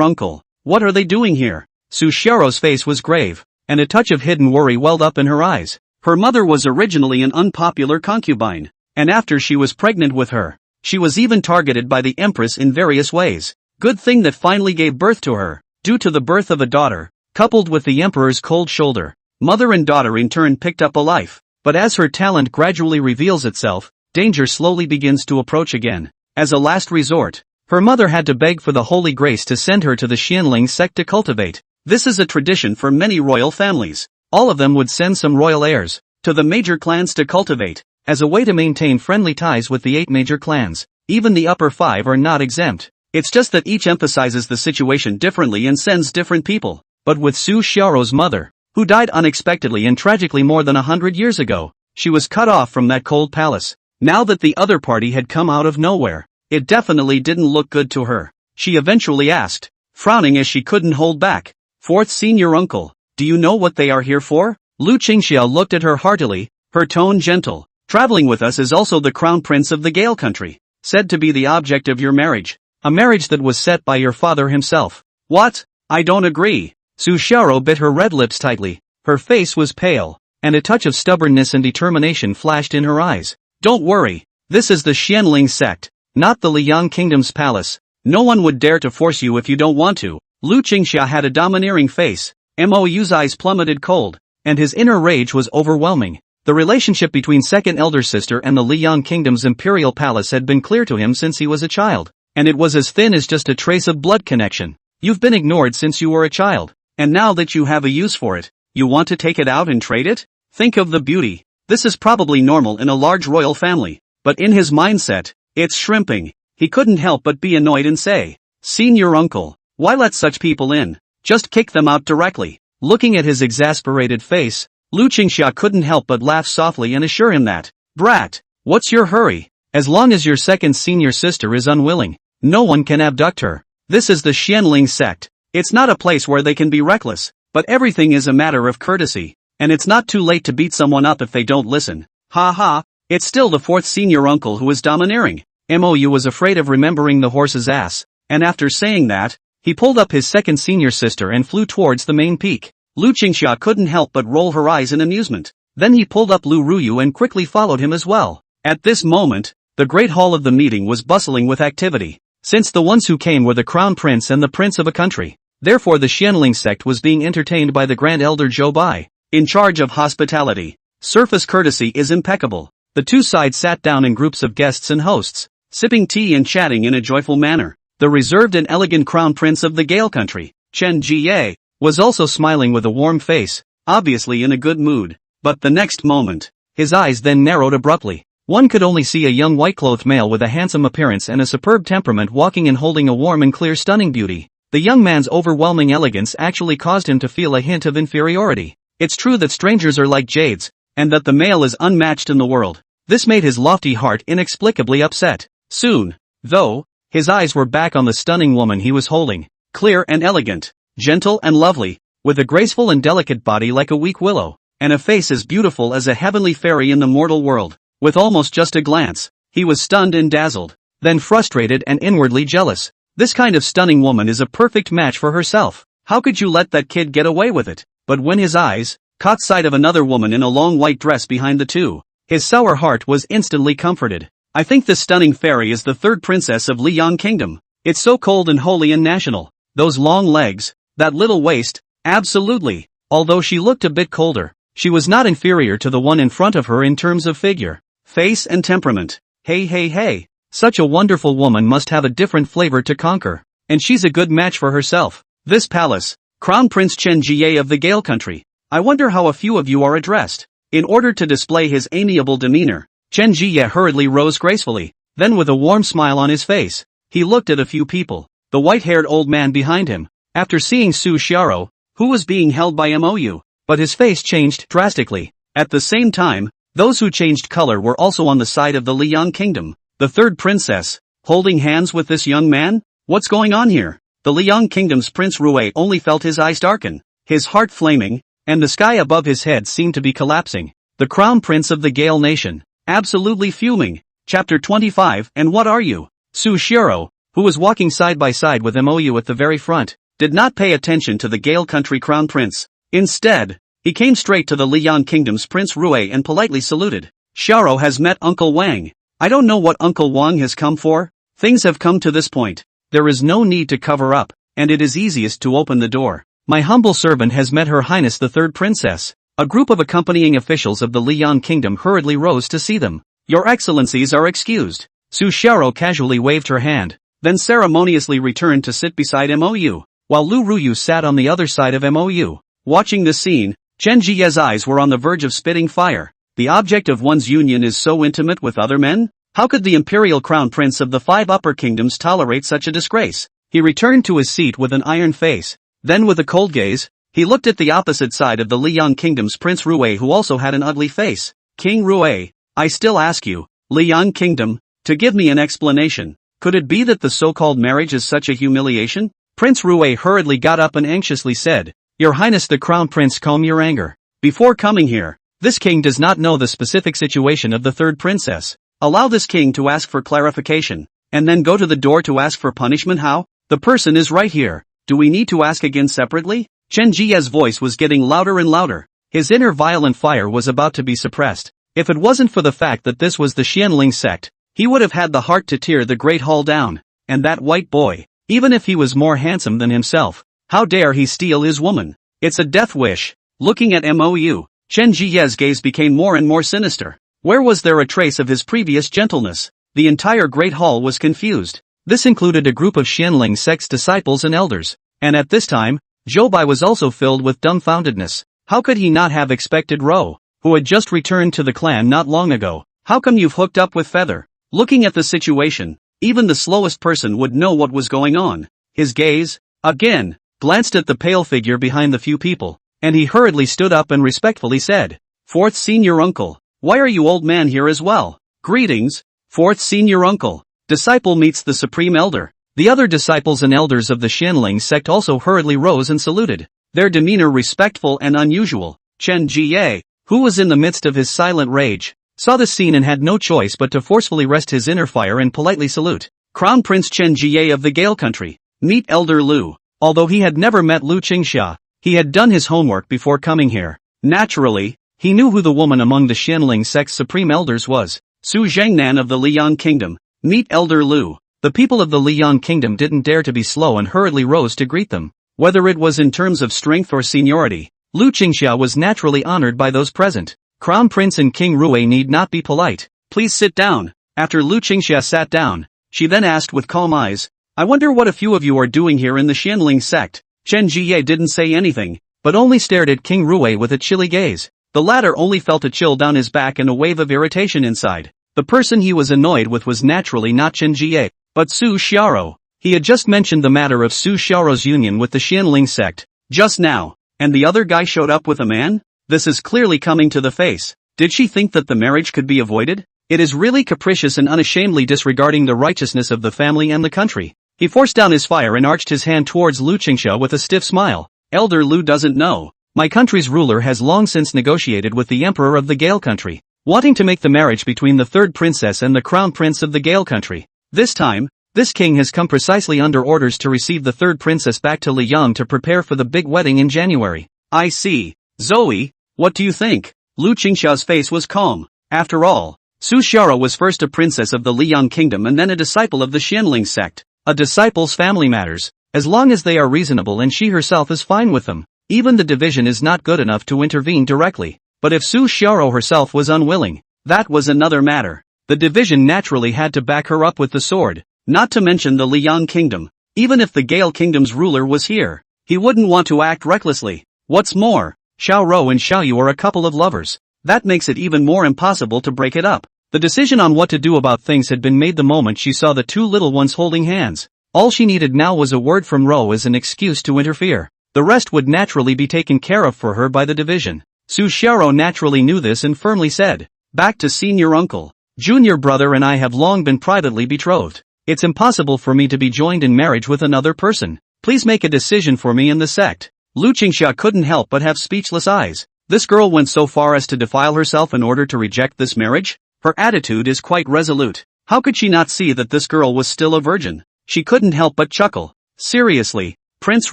uncle, what are they doing here? Su Xiaoro's face was grave, and a touch of hidden worry welled up in her eyes. Her mother was originally an unpopular concubine, and after she was pregnant with her, she was even targeted by the empress in various ways. Good thing that finally gave birth to her. Due to the birth of a daughter, coupled with the emperor's cold shoulder, mother and daughter in turn picked up a life. But as her talent gradually reveals itself, danger slowly begins to approach again. As a last resort, her mother had to beg for the holy grace to send her to the Xianling sect to cultivate. This is a tradition for many royal families. All of them would send some royal heirs to the major clans to cultivate, as a way to maintain friendly ties with the 8 major clans. Even the upper 5 are not exempt. It's just that each emphasizes the situation differently and sends different people. But with Su Xiaoro's mother, who died unexpectedly and tragically more than 100 years ago, she was cut off from that cold palace. Now that the other party had come out of nowhere, it definitely didn't look good to her. She eventually asked, frowning as she couldn't hold back, Fourth senior uncle, do you know what they are here for? Lu Qingxia looked at her heartily, her tone gentle. Traveling with us is also the crown prince of the Gale country, said to be the object of your marriage. A marriage that was set by your father himself. What? I don't agree. Su Xiaoro bit her red lips tightly. Her face was pale, and a touch of stubbornness and determination flashed in her eyes. Don't worry, this is the Xianling sect, not the Liang Kingdom's palace. No one would dare to force you if you don't want to. Lu Qingxia had a domineering face. Mou's eyes plummeted cold, and his inner rage was overwhelming. The relationship between second elder sister and the Liang Kingdom's imperial palace had been clear to him since he was a child, and it was as thin as just a trace of blood connection. You've been ignored since you were a child, and now that you have a use for it, you want to take it out and trade it? Think of the beauty. This is probably normal in a large royal family, but in his mindset, it's shrimping. He couldn't help but be annoyed and say, "Senior uncle, why let such people in? Just kick them out directly." Looking at his exasperated face, Lu Qingxia couldn't help but laugh softly and assure him that, "Brat, what's your hurry? As long as your second senior sister is unwilling, no one can abduct her. This is the Xianling sect. It's not a place where they can be reckless, but everything is a matter of courtesy, and it's not too late to beat someone up if they don't listen." Ha ha, it's still the fourth senior uncle who is domineering. Mou was afraid of remembering the horse's ass, and after saying that, he pulled up his second senior sister and flew towards the main peak. Lu Qingxia couldn't help but roll her eyes in amusement. Then he pulled up Lu Ruyu and quickly followed him as well. At this moment, the great hall of the meeting was bustling with activity, since the ones who came were the crown prince and the prince of a country. Therefore the Xianling sect was being entertained by the grand elder Zhou Bai, in charge of hospitality. Surface courtesy is impeccable. The two sides sat down in groups of guests and hosts, sipping tea and chatting in a joyful manner. The reserved and elegant crown prince of the Gale country, Chen Jie, was also smiling with a warm face, obviously in a good mood. But the next moment, his eyes then narrowed abruptly. One could only see a young white-clothed male with a handsome appearance and a superb temperament walking and holding a warm and clear stunning beauty. The young man's overwhelming elegance actually caused him to feel a hint of inferiority. It's true that strangers are like jades, and that the male is unmatched in the world. This made his lofty heart inexplicably upset. Soon, though, his eyes were back on the stunning woman he was holding, clear and elegant, gentle and lovely, with a graceful and delicate body like a weak willow, and a face as beautiful as a heavenly fairy in the mortal world. With almost just a glance, he was stunned and dazzled, then frustrated and inwardly jealous. This kind of stunning woman is a perfect match for herself. How could you let that kid get away with it? But when his eyes caught sight of another woman in a long white dress behind the two, his sour heart was instantly comforted. I think this stunning fairy is the third princess of Liang Kingdom. It's so cold and holy and national. Those long legs, that little waist, absolutely. Although she looked a bit colder, she was not inferior to the one in front of her in terms of figure, face and temperament. Hey. Such a wonderful woman must have a different flavor to conquer. And she's a good match for herself. This palace, Crown Prince Chen Jie of the Gale country. I wonder how a few of you are addressed. In order to display his amiable demeanor, Chen Jie hurriedly rose gracefully. Then with a warm smile on his face, he looked at a few people. The white-haired old man behind him, after seeing Su Xiao, who was being held by Mou, but his face changed drastically. At the same time, those who changed color were also on the side of the Liang Kingdom. The third princess, holding hands with this young man? What's going on here? The Liang Kingdom's Prince Rui only felt his eyes darken, his heart flaming, and the sky above his head seemed to be collapsing. The crown prince of the Gale nation, absolutely fuming. Chapter 25. And what are you? Su Xiao, who was walking side by side with Mou at the very front, did not pay attention to the Gale country crown prince. Instead, he came straight to the Liang Kingdom's Prince Rui and politely saluted. Xiao has met Uncle Wang. I don't know what Uncle Wang has come for. Things have come to this point. There is no need to cover up, and it is easiest to open the door. My humble servant has met Her Highness the Third Princess. A group of accompanying officials of the Liang Kingdom hurriedly rose to see them. Your excellencies are excused. Su Xiao casually waved her hand, then ceremoniously returned to sit beside Mou, while Lu Ruyu sat on the other side of Mou. Watching this scene, Chen Jie's eyes were on the verge of spitting fire. The object of one's union is so intimate with other men? How could the imperial crown prince of the five upper kingdoms tolerate such a disgrace? He returned to his seat with an iron face. Then with a cold gaze, he looked at the opposite side of the Liang Kingdom's Prince Rui, who also had an ugly face. King Rui, I still ask you, Liang Kingdom, to give me an explanation. Could it be that the so-called marriage is such a humiliation? Prince Rui hurriedly got up and anxiously said, Your Highness the Crown Prince, calm your anger. Before coming here, this king does not know the specific situation of the third princess. Allow this king to ask for clarification, and then go to the door to ask for punishment. How? The person is right here. Do we need to ask again separately? Chen Jie's voice was getting louder and louder. His inner violent fire was about to be suppressed. If it wasn't for the fact that this was the Xianling sect, he would have had the heart to tear the great hall down. And that white boy, even if he was more handsome than himself, how dare he steal his woman? It's a death wish. Looking at Mou, Chen Jiye's gaze became more and more sinister. Where was there a trace of his previous gentleness? The entire Great Hall was confused. This included a group of Xianling Sect's disciples and elders. And at this time, Zhou Bai was also filled with dumbfoundedness. How could he not have expected Ro, who had just returned to the clan not long ago? How come you've hooked up with Feather? Looking at the situation, even the slowest person would know what was going on. His gaze, again, glanced at the pale figure behind the few people, and he hurriedly stood up and respectfully said, "Fourth senior uncle, why are you old man here as well? Greetings, fourth senior uncle." Disciple meets the supreme elder. The other disciples and elders of the Xianling sect also hurriedly rose and saluted, their demeanor respectful and unusual. Chen Jiye, who was in the midst of his silent rage, saw the scene and had no choice but to forcefully rest his inner fire and politely salute. Crown Prince Chen Jiye of the Gale country. Meet Elder Lu. Although he had never met Lu Qingxia, he had done his homework before coming here. Naturally, he knew who the woman among the Xianling sect's supreme elders was. Su Zhengnan of the Liang Kingdom. Meet Elder Lu. The people of the Liang Kingdom didn't dare to be slow and hurriedly rose to greet them. Whether it was in terms of strength or seniority, Lu Qingxia was naturally honored by those present. Crown Prince and King Rui need not be polite. Please sit down. After Lu Qingxia sat down, she then asked with calm eyes, I wonder what a few of you are doing here in the Xianling sect. Chen Jiye didn't say anything, but only stared at King Rui with a chilly gaze. The latter only felt a chill down his back and a wave of irritation inside. The person he was annoyed with was naturally not Chen Jiye, but Su Xiaoro. He had just mentioned the matter of Su Xiaoro's union with the Xianling sect, just now, and the other guy showed up with a man? This is clearly coming to the face. Did she think that the marriage could be avoided? It is really capricious and unashamedly disregarding the righteousness of the family and the country. He forced down his fire and arched his hand towards Lu Qingxia with a stiff smile. Elder Lu doesn't know. My country's ruler has long since negotiated with the emperor of the Gale country, wanting to make the marriage between the third princess and the crown prince of the Gale country. This time, this king has come precisely under orders to receive the third princess back to Liyang to prepare for the big wedding in January. I see. Zoe, what do you think? Lu Qingxia's face was calm. After all, Su Xiaoro was first a princess of the Liang kingdom and then a disciple of the Xianling sect. A disciple's family matters, as long as they are reasonable and she herself is fine with them. Even the division is not good enough to intervene directly. But if Su Xiaoro herself was unwilling, that was another matter. The division naturally had to back her up with the sword, not to mention the Liang kingdom. Even if the Gale kingdom's ruler was here, he wouldn't want to act recklessly. What's more, Xiao Rou and Xiao Yu are a couple of lovers. That makes it even more impossible to break it up. The decision on what to do about things had been made the moment she saw the two little ones holding hands. All she needed now was a word from Rou as an excuse to interfere. The rest would naturally be taken care of for her by the division. Su Xiaoro naturally knew this and firmly said, back to senior uncle. Junior brother and I have long been privately betrothed. It's impossible for me to be joined in marriage with another person. Please make a decision for me and the sect. Lu Qingxia couldn't help but have speechless eyes. This girl went so far as to defile herself in order to reject this marriage? Her attitude is quite resolute. How could she not see that this girl was still a virgin? She couldn't help but chuckle. Seriously, Prince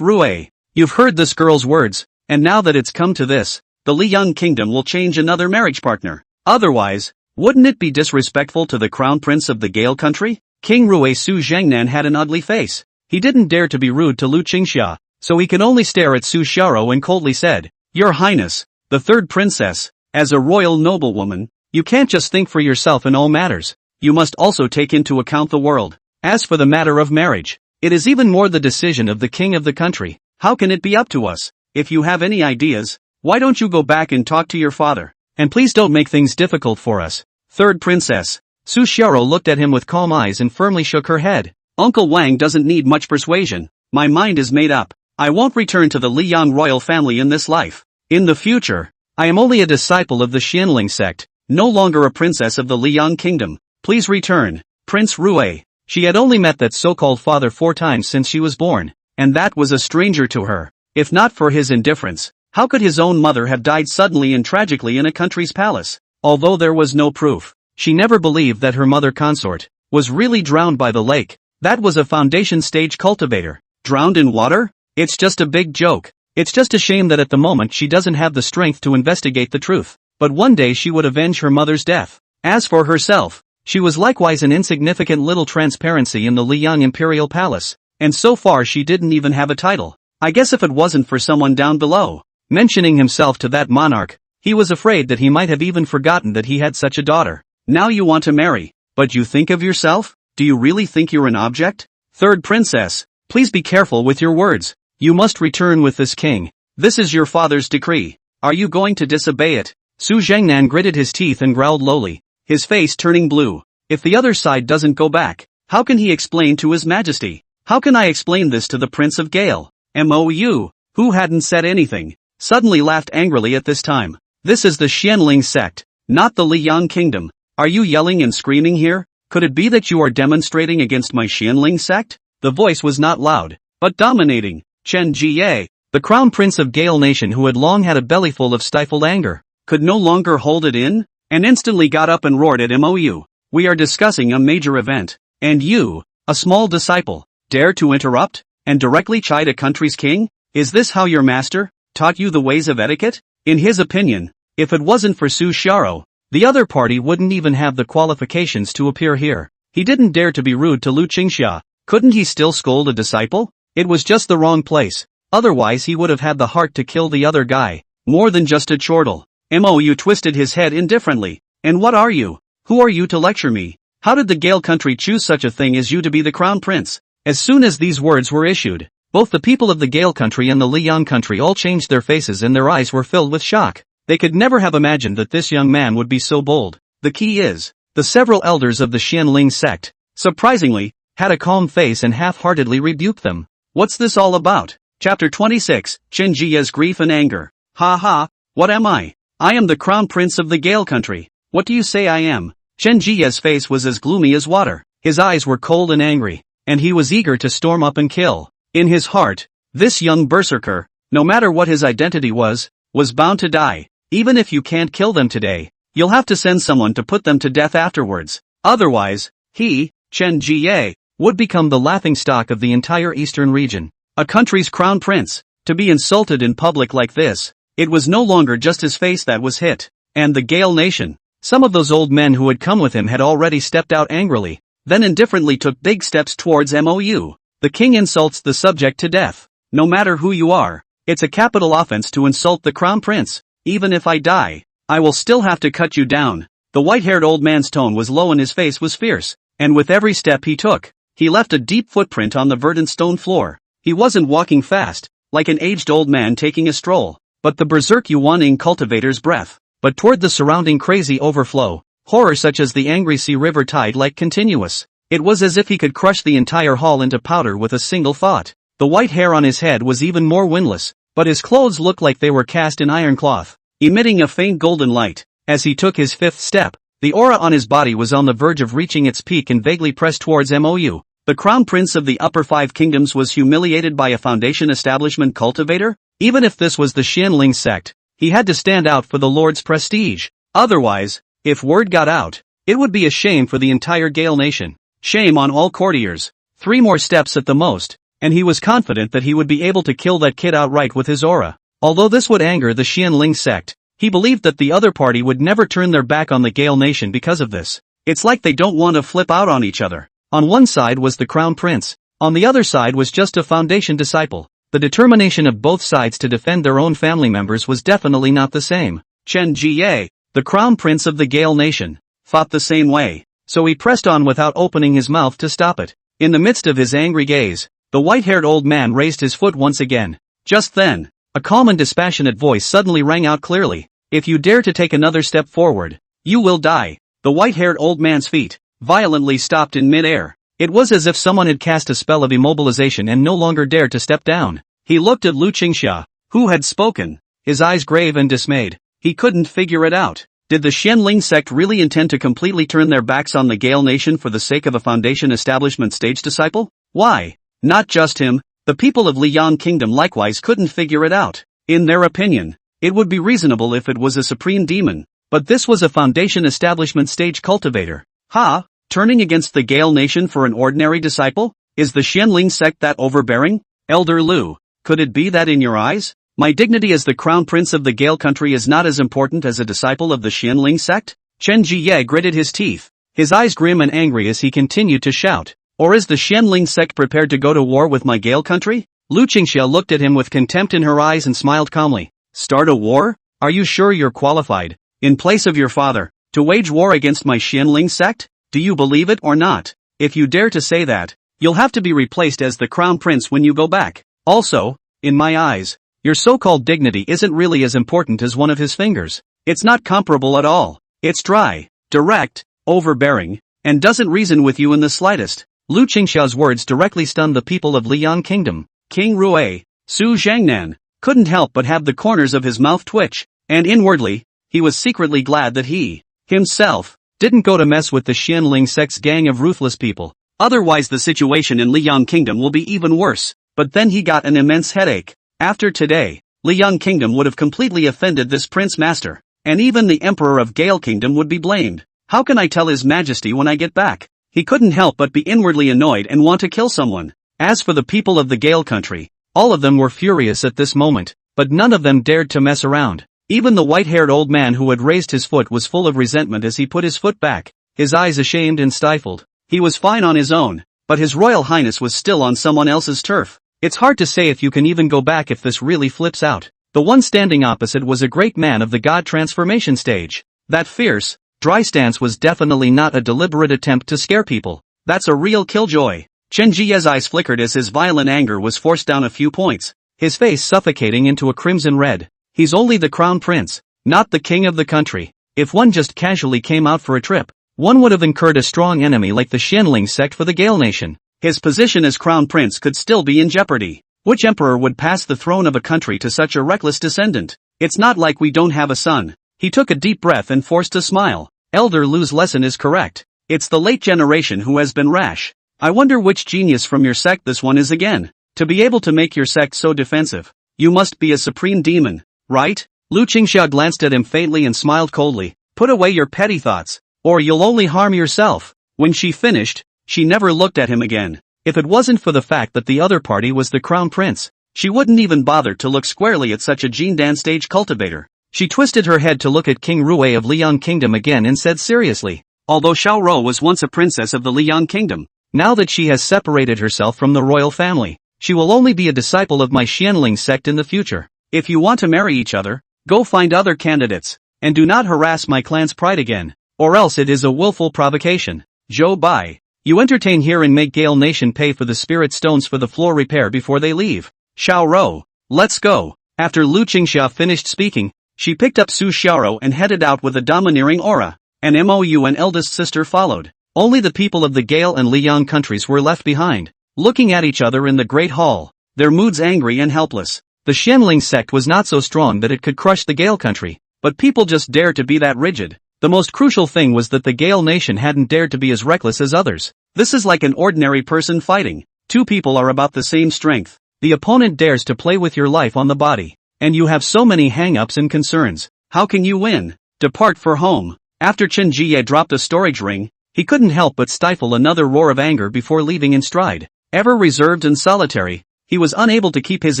Rui, you've heard this girl's words, and now that it's come to this, the Liang kingdom will change another marriage partner. Otherwise, wouldn't it be disrespectful to the crown prince of the Gale country? King Rui Su Zhengnan had an ugly face. He didn't dare to be rude to Lu Qingxia, so he could only stare at Su Xiaoro and coldly said, Your Highness, the third princess, as a royal noblewoman, you can't just think for yourself in all matters. You must also take into account the world. As for the matter of marriage, it is even more the decision of the king of the country. How can it be up to us? If you have any ideas, why don't you go back and talk to your father? And please don't make things difficult for us. Third princess. Su Xiaoro looked at him with calm eyes and firmly shook her head. Uncle Wang doesn't need much persuasion. My mind is made up. I won't return to the Liang royal family in this life. In the future, I am only a disciple of the Xianling sect, no longer a princess of the Liang kingdom. Please return, Prince Rui. She had only met that so-called father 4 times since she was born, and that was a stranger to her. If not for his indifference, how could his own mother have died suddenly and tragically in a country's palace? Although there was no proof, she never believed that her mother consort was really drowned by the lake. That was a foundation stage cultivator. Drowned in water? It's just a big joke. It's just a shame that at the moment she doesn't have the strength to investigate the truth. But one day she would avenge her mother's death. As for herself, she was likewise an insignificant little transparency in the Liang imperial palace, and so far she didn't even have a title. I guess if it wasn't for someone down below mentioning himself to that monarch, He was afraid that he might have even forgotten that he had such a daughter. Now you want to marry, but you think of yourself? Do you really think you're an object? Third princess, please be careful with your words. You must return with this king. This is your father's decree. Are you going to disobey it? Su Zhengnan gritted his teeth and growled lowly, his face turning blue. If the other side doesn't go back, how can he explain to his majesty? How can I explain this to the Prince of Gale? Mou, who hadn't said anything, suddenly laughed angrily at this time. This is the Xianling sect, not the Liyang kingdom. Are you yelling and screaming here? Could it be that you are demonstrating against my Xianling sect? The voice was not loud, but dominating. Chen Jie, the crown prince of Gale Nation who had long had a bellyful of stifled anger, could no longer hold it in, and instantly got up and roared at Mou. We are discussing a major event, and you, a small disciple, dare to interrupt, and directly chide a country's king? Is this how your master taught you the ways of etiquette? In his opinion, if it wasn't for Su Xiao, the other party wouldn't even have the qualifications to appear here. He didn't dare to be rude to Lu Qingxia. Couldn't he still scold a disciple? It was just the wrong place. Otherwise he would have had the heart to kill the other guy. More than just a chortle. Mou twisted his head indifferently. And what are you? Who are you to lecture me? How did the Gale country choose such a thing as you to be the crown prince? As soon as these words were issued, both the people of the Gale country and the Liyang country all changed their faces and their eyes were filled with shock. They could never have imagined that this young man would be so bold. The key is, the several elders of the Xianling sect, surprisingly, had a calm face and half-heartedly rebuked them. What's this all about? Chapter 26, Chen Jie's grief and anger. Ha ha, what am I? I am the crown prince of the Gale country. What do you say I am? Chen Jie's face was as gloomy as water. His eyes were cold and angry, and he was eager to storm up and kill. In his heart, this young berserker, no matter what his identity was bound to die. Even if you can't kill them today, you'll have to send someone to put them to death afterwards. Otherwise, he, Chen Jie, would become the laughingstock of the entire eastern region. A country's crown prince, to be insulted in public like this. It was no longer just his face that was hit. And the Gale nation. Some of those old men who had come with him had already stepped out angrily, then indifferently took big steps towards Mou. The king insults the subject to death. No matter who you are, it's a capital offense to insult the crown prince. Even if I die, I will still have to cut you down. The white-haired old man's tone was low and his face was fierce, and with every step he took, he left a deep footprint on the verdant stone floor. He wasn't walking fast, like an aged old man taking a stroll, but the berserk Yuaning cultivator's breath, but toward the surrounding crazy overflow, horror such as the angry sea river tide like continuous. It was as if he could crush the entire hall into powder with a single thought. The white hair on his head was even more windless, but his clothes looked like they were cast in iron cloth, emitting a faint golden light. As he took his fifth step, the aura on his body was on the verge of reaching its peak and vaguely pressed towards Mou. The crown prince of the upper five kingdoms was humiliated by a foundation establishment cultivator? Even if this was the Xianling sect, he had to stand out for the Lord's prestige. Otherwise, if word got out, it would be a shame for the entire Gale nation. Shame on all courtiers. 3 more steps at the most, and he was confident that he would be able to kill that kid outright with his aura. Although this would anger the Xianling sect, he believed that the other party would never turn their back on the Gale nation because of this. It's like they don't want to flip out on each other. On one side was the crown prince, on the other side was just a foundation disciple. The determination of both sides to defend their own family members was definitely not the same. Chen Jie, the crown prince of the Gale nation, thought the same way, so he pressed on without opening his mouth to stop it. In the midst of his angry gaze, the white-haired old man raised his foot once again. Just then, a calm and dispassionate voice suddenly rang out clearly. If you dare to take another step forward, you will die. The white-haired old man's feet violently stopped in mid-air. It was as if someone had cast a spell of immobilization and no longer dared to step down. He looked at Lu Qingxia, who had spoken, his eyes grave and dismayed. He couldn't figure it out. Did the Xianling sect really intend to completely turn their backs on the Gale nation for the sake of a foundation establishment stage disciple? Why? Not just him, the people of Liyang Kingdom likewise couldn't figure it out. In their opinion, it would be reasonable if it was a supreme demon, but this was a foundation establishment stage cultivator. Ha! Turning against the Gale nation for an ordinary disciple? Is the Xianling sect that overbearing? Elder Lu, could it be that in your eyes, my dignity as the crown prince of the Gale country is not as important as a disciple of the Xianling sect? Chen Jie gritted his teeth, his eyes grim and angry as he continued to shout. Or is the Xianling sect prepared to go to war with my Gale country? Lu Qingxia looked at him with contempt in her eyes and smiled calmly. Start a war? Are you sure you're qualified, in place of your father, to wage war against my Xianling sect? Do you believe it or not? If you dare to say that, you'll have to be replaced as the crown prince when you go back. Also, in my eyes, your so-called dignity isn't really as important as one of his fingers. It's not comparable at all. It's dry, direct, overbearing, and doesn't reason with you in the slightest. Lu Qingxiao's words directly stunned the people of Liang Kingdom. King Rui, Su Zhangnan, couldn't help but have the corners of his mouth twitch, and inwardly, he was secretly glad that he, himself, didn't go to mess with the Xianling sect's gang of ruthless people. Otherwise the situation in Liang Kingdom will be even worse. But then he got an immense headache. After today, Liang Kingdom would have completely offended this Prince Master, and even the Emperor of Gale Kingdom would be blamed. How can I tell His Majesty when I get back? He couldn't help but be inwardly annoyed and want to kill someone. As for the people of the Gale country, all of them were furious at this moment, but none of them dared to mess around. Even the white-haired old man who had raised his foot was full of resentment as he put his foot back, his eyes ashamed and stifled. He was fine on his own, but His Royal Highness was still on someone else's turf. It's hard to say if you can even go back if this really flips out. The one standing opposite was a great man of the god transformation stage. That fierce, dry stance was definitely not a deliberate attempt to scare people. That's a real killjoy. Chen Jie's eyes flickered as his violent anger was forced down a few points, his face suffocating into a crimson red. He's only the crown prince, not the king of the country. If one just casually came out for a trip, one would have incurred a strong enemy like the Xianling sect for the Gale nation. His position as crown prince could still be in jeopardy. Which emperor would pass the throne of a country to such a reckless descendant? It's not like we don't have a son. He took a deep breath and forced a smile. Elder Lu's lesson is correct. It's the late generation who has been rash. I wonder which genius from your sect this one is again. To be able to make your sect so defensive, you must be a supreme demon, right? Lu Qingxia glanced at him faintly and smiled coldly. Put away your petty thoughts, or you'll only harm yourself. When she finished, she never looked at him again. If it wasn't for the fact that the other party was the crown prince, she wouldn't even bother to look squarely at such a Jindan stage cultivator. She twisted her head to look at King Rui of Liang Kingdom again and said seriously, although Xiaoro was once a princess of the Liang Kingdom, now that she has separated herself from the royal family, she will only be a disciple of my Xianling sect in the future. If you want to marry each other, go find other candidates, and do not harass my clan's pride again, or else it is a willful provocation. Zhou Bai, you entertain here and make Gale Nation pay for the spirit stones for the floor repair before they leave. Xiaoro, let's go. After Lu Qingxia finished speaking, she picked up Su Xiaoro and headed out with a domineering aura. An Mou and eldest sister followed. Only the people of the Gale and Liang countries were left behind, looking at each other in the great hall, their moods angry and helpless. The Xianling sect was not so strong that it could crush the Gale country, but people just dared to be that rigid. The most crucial thing was that the Gale nation hadn't dared to be as reckless as others. This is like an ordinary person fighting. Two people are about the same strength. The opponent dares to play with your life on the body, and you have so many hang-ups and concerns. How can you win? Depart for home. After Chen Jie dropped a storage ring, he couldn't help but stifle another roar of anger before leaving in stride. Ever reserved and solitary, he was unable to keep his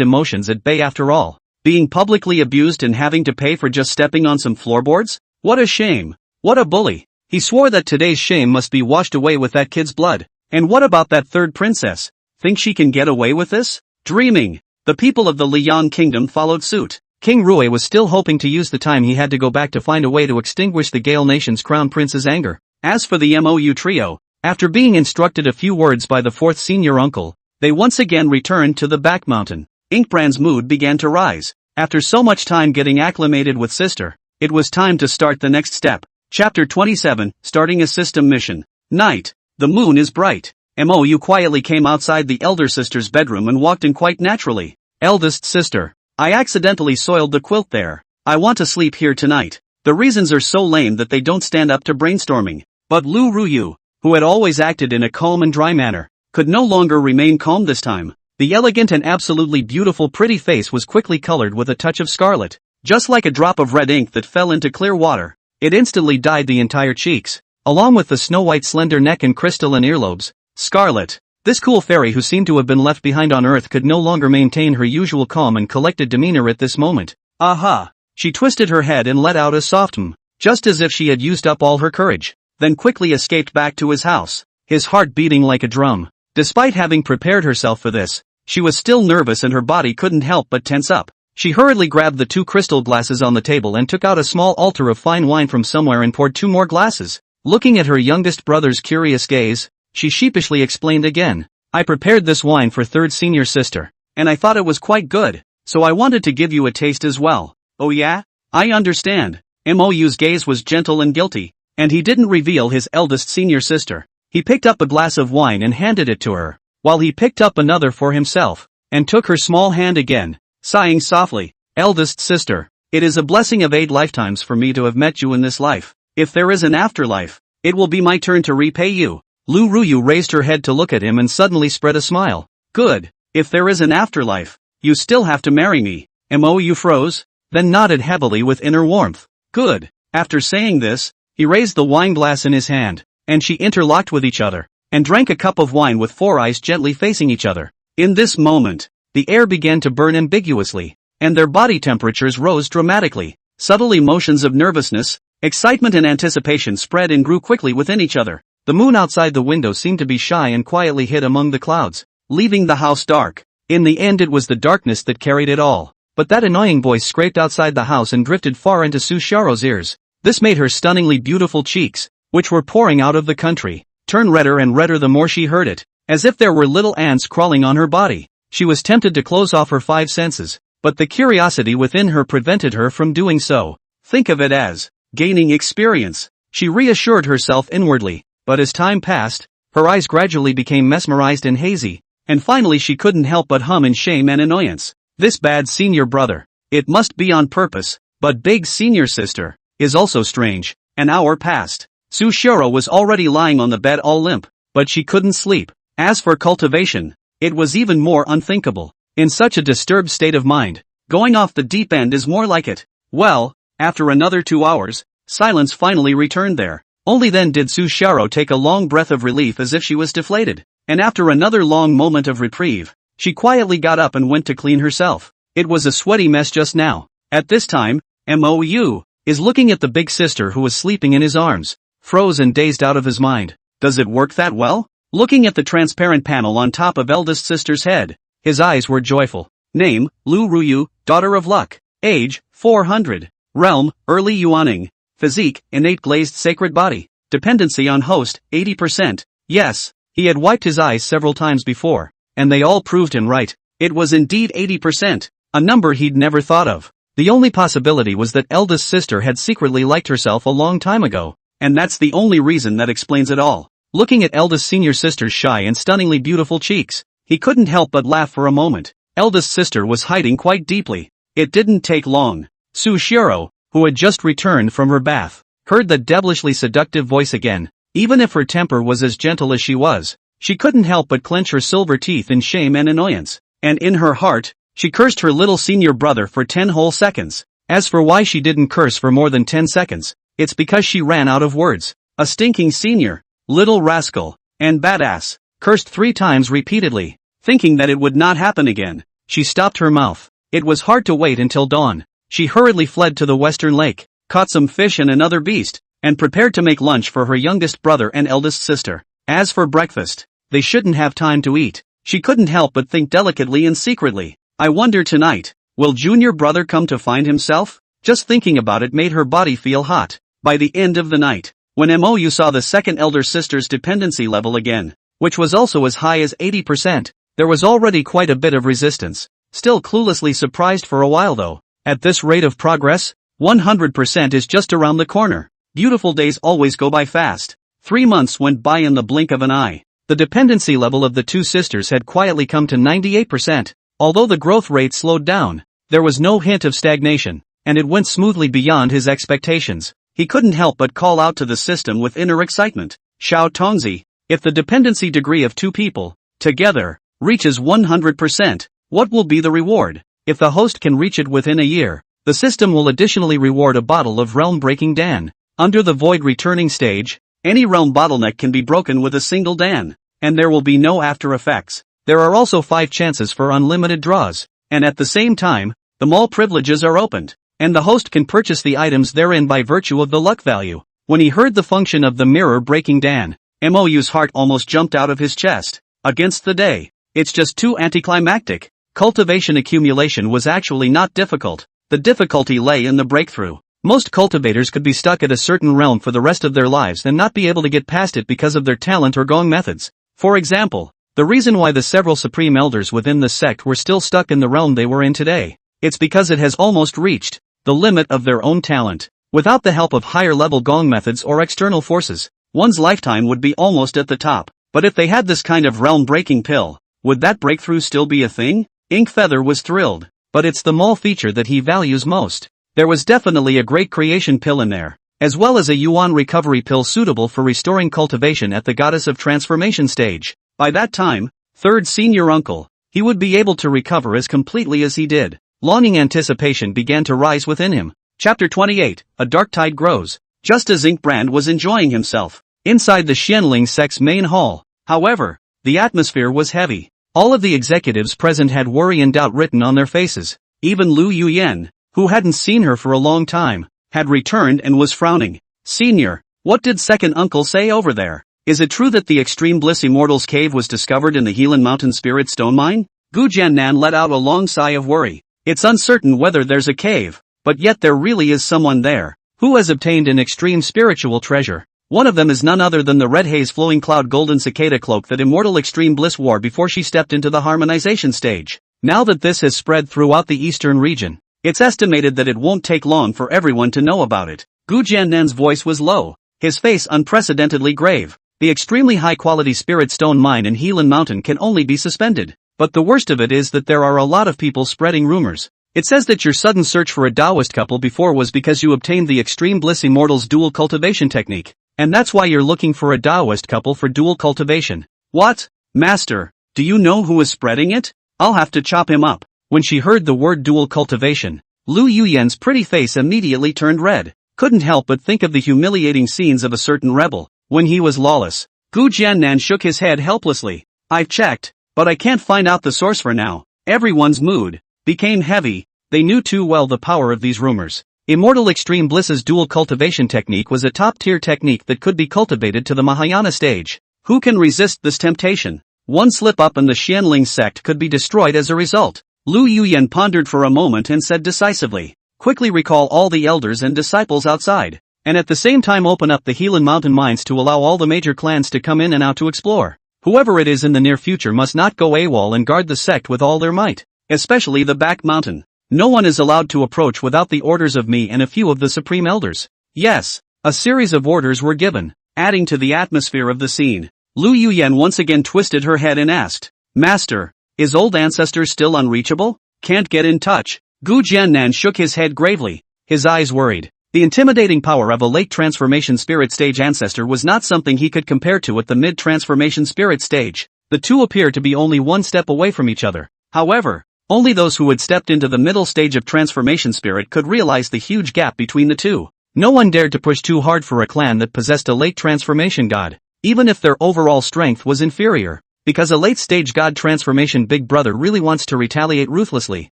emotions at bay after all. Being publicly abused and having to pay for just stepping on some floorboards? What a shame. What a bully. He swore that today's shame must be washed away with that kid's blood. And what about that third princess? Think she can get away with this? Dreaming. The people of the Liang Kingdom followed suit. King Rui was still hoping to use the time he had to go back to find a way to extinguish the Gale nation's crown prince's anger. As for the Mou trio, after being instructed a few words by the fourth senior uncle, they once again returned to the back mountain. Inkbrand's mood began to rise. After so much time getting acclimated with sister, it was time to start the next step. Chapter 27, Starting a System Mission. Night. The moon is bright. Mou quietly came outside the elder sister's bedroom and walked in quite naturally. Eldest sister. I accidentally soiled the quilt there. I want to sleep here tonight. The reasons are so lame that they don't stand up to brainstorming. But Lu Ruyu, who had always acted in a calm and dry manner, could no longer remain calm this time. The elegant and absolutely beautiful pretty face was quickly colored with a touch of scarlet. Just like a drop of red ink that fell into clear water, it instantly dyed the entire cheeks, along with the snow-white slender neck and crystalline earlobes. Scarlet. This cool fairy who seemed to have been left behind on Earth could no longer maintain her usual calm and collected demeanor at this moment. Aha! She twisted her head and let out a soft just as if she had used up all her courage, then quickly escaped back to his house, his heart beating like a drum. Despite having prepared herself for this, she was still nervous and her body couldn't help but tense up. She hurriedly grabbed the 2 crystal glasses on the table and took out a small altar of fine wine from somewhere and poured 2 more glasses. Looking at her youngest brother's curious gaze, she sheepishly explained again. I prepared this wine for third senior sister, and I thought it was quite good, so I wanted to give you a taste as well. Oh yeah? I understand. Mou's gaze was gentle and guilty, and he didn't reveal his eldest senior sister. He picked up a glass of wine and handed it to her, while he picked up another for himself, and took her small hand again, sighing softly. Eldest sister, it is a blessing of 8 lifetimes for me to have met you in this life. If there is an afterlife, it will be my turn to repay you. Lu Ruyu raised her head to look at him and suddenly spread a smile. Good, if there is an afterlife, you still have to marry me. Mou froze, then nodded heavily with inner warmth. Good. After saying this, he raised the wine glass in his hand, and she interlocked with each other, and drank a cup of wine with 4 eyes gently facing each other. In this moment, the air began to burn ambiguously, and their body temperatures rose dramatically. Subtle emotions of nervousness, excitement and anticipation spread and grew quickly within each other. The moon outside the window seemed to be shy and quietly hid among the clouds, leaving the house dark. In the end it was the darkness that carried it all. But that annoying voice scraped outside the house and drifted far into Su Xiaoru's ears. This made her stunningly beautiful cheeks, which were pouring out of the country, turn redder and redder the more she heard it, as if there were little ants crawling on her body. She was tempted to close off her 5 senses, but the curiosity within her prevented her from doing so. Think of it as gaining experience, she reassured herself inwardly, but as time passed, her eyes gradually became mesmerized and hazy, and finally she couldn't help but hum in shame and annoyance. This bad senior brother, it must be on purpose, but big senior sister, is also strange. An hour passed. Su Xiaoru was already lying on the bed all limp, but she couldn't sleep. As for cultivation, it was even more unthinkable. In such a disturbed state of mind, going off the deep end is more like it. Well, after another 2 hours, silence finally returned there. Only then did Su Xiaoru take a long breath of relief as if she was deflated, and after another long moment of reprieve, she quietly got up and went to clean herself. It was a sweaty mess just now. At this time, Mou is looking at the big sister who was sleeping in his arms, froze and dazed out of his mind. Does it work that well? Looking at the transparent panel on top of eldest sister's head, his eyes were joyful. Name, Lu Ruyu, daughter of luck. Age, 400. Realm, early yuaning. Physique, innate glazed sacred body. Dependency on host, 80%. Yes, he had wiped his eyes several times before, and they all proved him right. It was indeed 80%, a number he'd never thought of. The only possibility was that eldest sister had secretly liked herself a long time ago, and that's the only reason that explains it all. Looking at eldest senior sister's shy and stunningly beautiful cheeks, he couldn't help but laugh for a moment. Eldest sister was hiding quite deeply. It didn't take long. Su Xiaoru, who had just returned from her bath, heard the devilishly seductive voice again. Even if her temper was as gentle as she was, she couldn't help but clench her silver teeth in shame and annoyance, and in her heart, she cursed her little senior brother for 10 whole seconds. As for why she didn't curse for more than 10 seconds, it's because she ran out of words. A stinking senior, little rascal, and badass, cursed 3 times repeatedly, thinking that it would not happen again. She stopped her mouth. It was hard to wait until dawn. She hurriedly fled to the western lake, caught some fish and another beast, and prepared to make lunch for her youngest brother and eldest sister. As for breakfast, they shouldn't have time to eat. She couldn't help but think delicately and secretly. I wonder tonight, will junior brother come to find himself? Just thinking about it made her body feel hot. By the end of the night, when Mou saw the second elder sister's dependency level again, which was also as high as 80%, there was already quite a bit of resistance. Still cluelessly surprised for a while though. At this rate of progress, 100% is just around the corner. Beautiful days always go by fast. 3 months went by in the blink of an eye. The dependency level of the 2 sisters had quietly come to 98%. Although the growth rate slowed down, there was no hint of stagnation, and it went smoothly beyond his expectations. He couldn't help but call out to the system with inner excitement. Xiao Tongzi, if the dependency degree of 2 people, together, reaches 100%, what will be the reward? If the host can reach it within a year, the system will additionally reward a bottle of realm-breaking Dan. Under the void returning stage, any realm bottleneck can be broken with a single Dan, and there will be no after effects. There are also 5 chances for unlimited draws, and at the same time, the mall privileges are opened, and the host can purchase the items therein by virtue of the luck value. When he heard the function of the mirror breaking Dan, Mou's heart almost jumped out of his chest. Against the day, it's just too anticlimactic. Cultivation accumulation was actually not difficult. The difficulty lay in the breakthrough. Most cultivators could be stuck at a certain realm for the rest of their lives and not be able to get past it because of their talent or going methods. For example, the reason why the several supreme elders within the sect were still stuck in the realm they were in today, it's because it has almost reached the limit of their own talent. Without the help of higher level gong methods or external forces, one's lifetime would be almost at the top. But if they had this kind of realm-breaking pill, would that breakthrough still be a thing? Inkfeather was thrilled, but it's the mole feature that he values most. There was definitely a great creation pill in there, as well as a yuan recovery pill suitable for restoring cultivation at the goddess of transformation stage. By that time, third senior uncle, he would be able to recover as completely as he did. Longing anticipation began to rise within him. Chapter 28, A Dark Tide Grows. Just as Inkbrand was enjoying himself inside the Xianling sect's main hall, however, the atmosphere was heavy. All of the executives present had worry and doubt written on their faces. Even Lu Yuyen, who hadn't seen her for a long time, had returned and was frowning. Senior, what did second uncle say over there? Is it true that the Extreme Bliss Immortals Cave was discovered in the Helan Mountain Spirit Stone Mine? Gu Jiannan let out a long sigh of worry. It's uncertain whether there's a cave, but yet there really is someone there, who has obtained an extreme spiritual treasure. One of them is none other than the red haze flowing cloud golden cicada cloak that Immortal Extreme Bliss wore before she stepped into the harmonization stage. Now that this has spread throughout the eastern region, it's estimated that it won't take long for everyone to know about it. Gu Jiannan's voice was low, his face unprecedentedly grave. The extremely high-quality spirit stone mine in Helan Mountain can only be suspended. But the worst of it is that there are a lot of people spreading rumors. It says that your sudden search for a Taoist couple before was because you obtained the Extreme Bliss Immortals dual cultivation technique. And that's why you're looking for a Taoist couple for dual cultivation. What? Master, do you know who is spreading it? I'll have to chop him up. When she heard the word dual cultivation, Lu Yuyen's pretty face immediately turned red. Couldn't help but think of the humiliating scenes of a certain rebel, when he was lawless. Gu Jiannan shook his head helplessly. I've checked, but I can't find out the source for now. Everyone's mood became heavy. They knew too well the power of these rumors. Immortal Extreme Bliss's dual cultivation technique was a top-tier technique that could be cultivated to the Mahayana stage. Who can resist this temptation? One slip-up and the Xianling sect could be destroyed as a result. Lu Yuyen pondered for a moment and said decisively, quickly recall all the elders and disciples outside, and at the same time open up the Helan Mountain mines to allow all the major clans to come in and out to explore. Whoever it is in the near future must not go AWOL and guard the sect with all their might, especially the back mountain. No one is allowed to approach without the orders of me and a few of the supreme elders. Yes, a series of orders were given, adding to the atmosphere of the scene. Lu Yuyen once again twisted her head and asked, Master, is old ancestor still unreachable? Can't get in touch? Gu Jiannan shook his head gravely, his eyes worried. The intimidating power of a late transformation spirit stage ancestor was not something he could compare to at the mid-transformation spirit stage. The two appear to be only one step away from each other. However, only those who had stepped into the middle stage of transformation spirit could realize the huge gap between the two. No one dared to push too hard for a clan that possessed a late transformation god, even if their overall strength was inferior, because a late-stage god transformation big brother really wants to retaliate ruthlessly.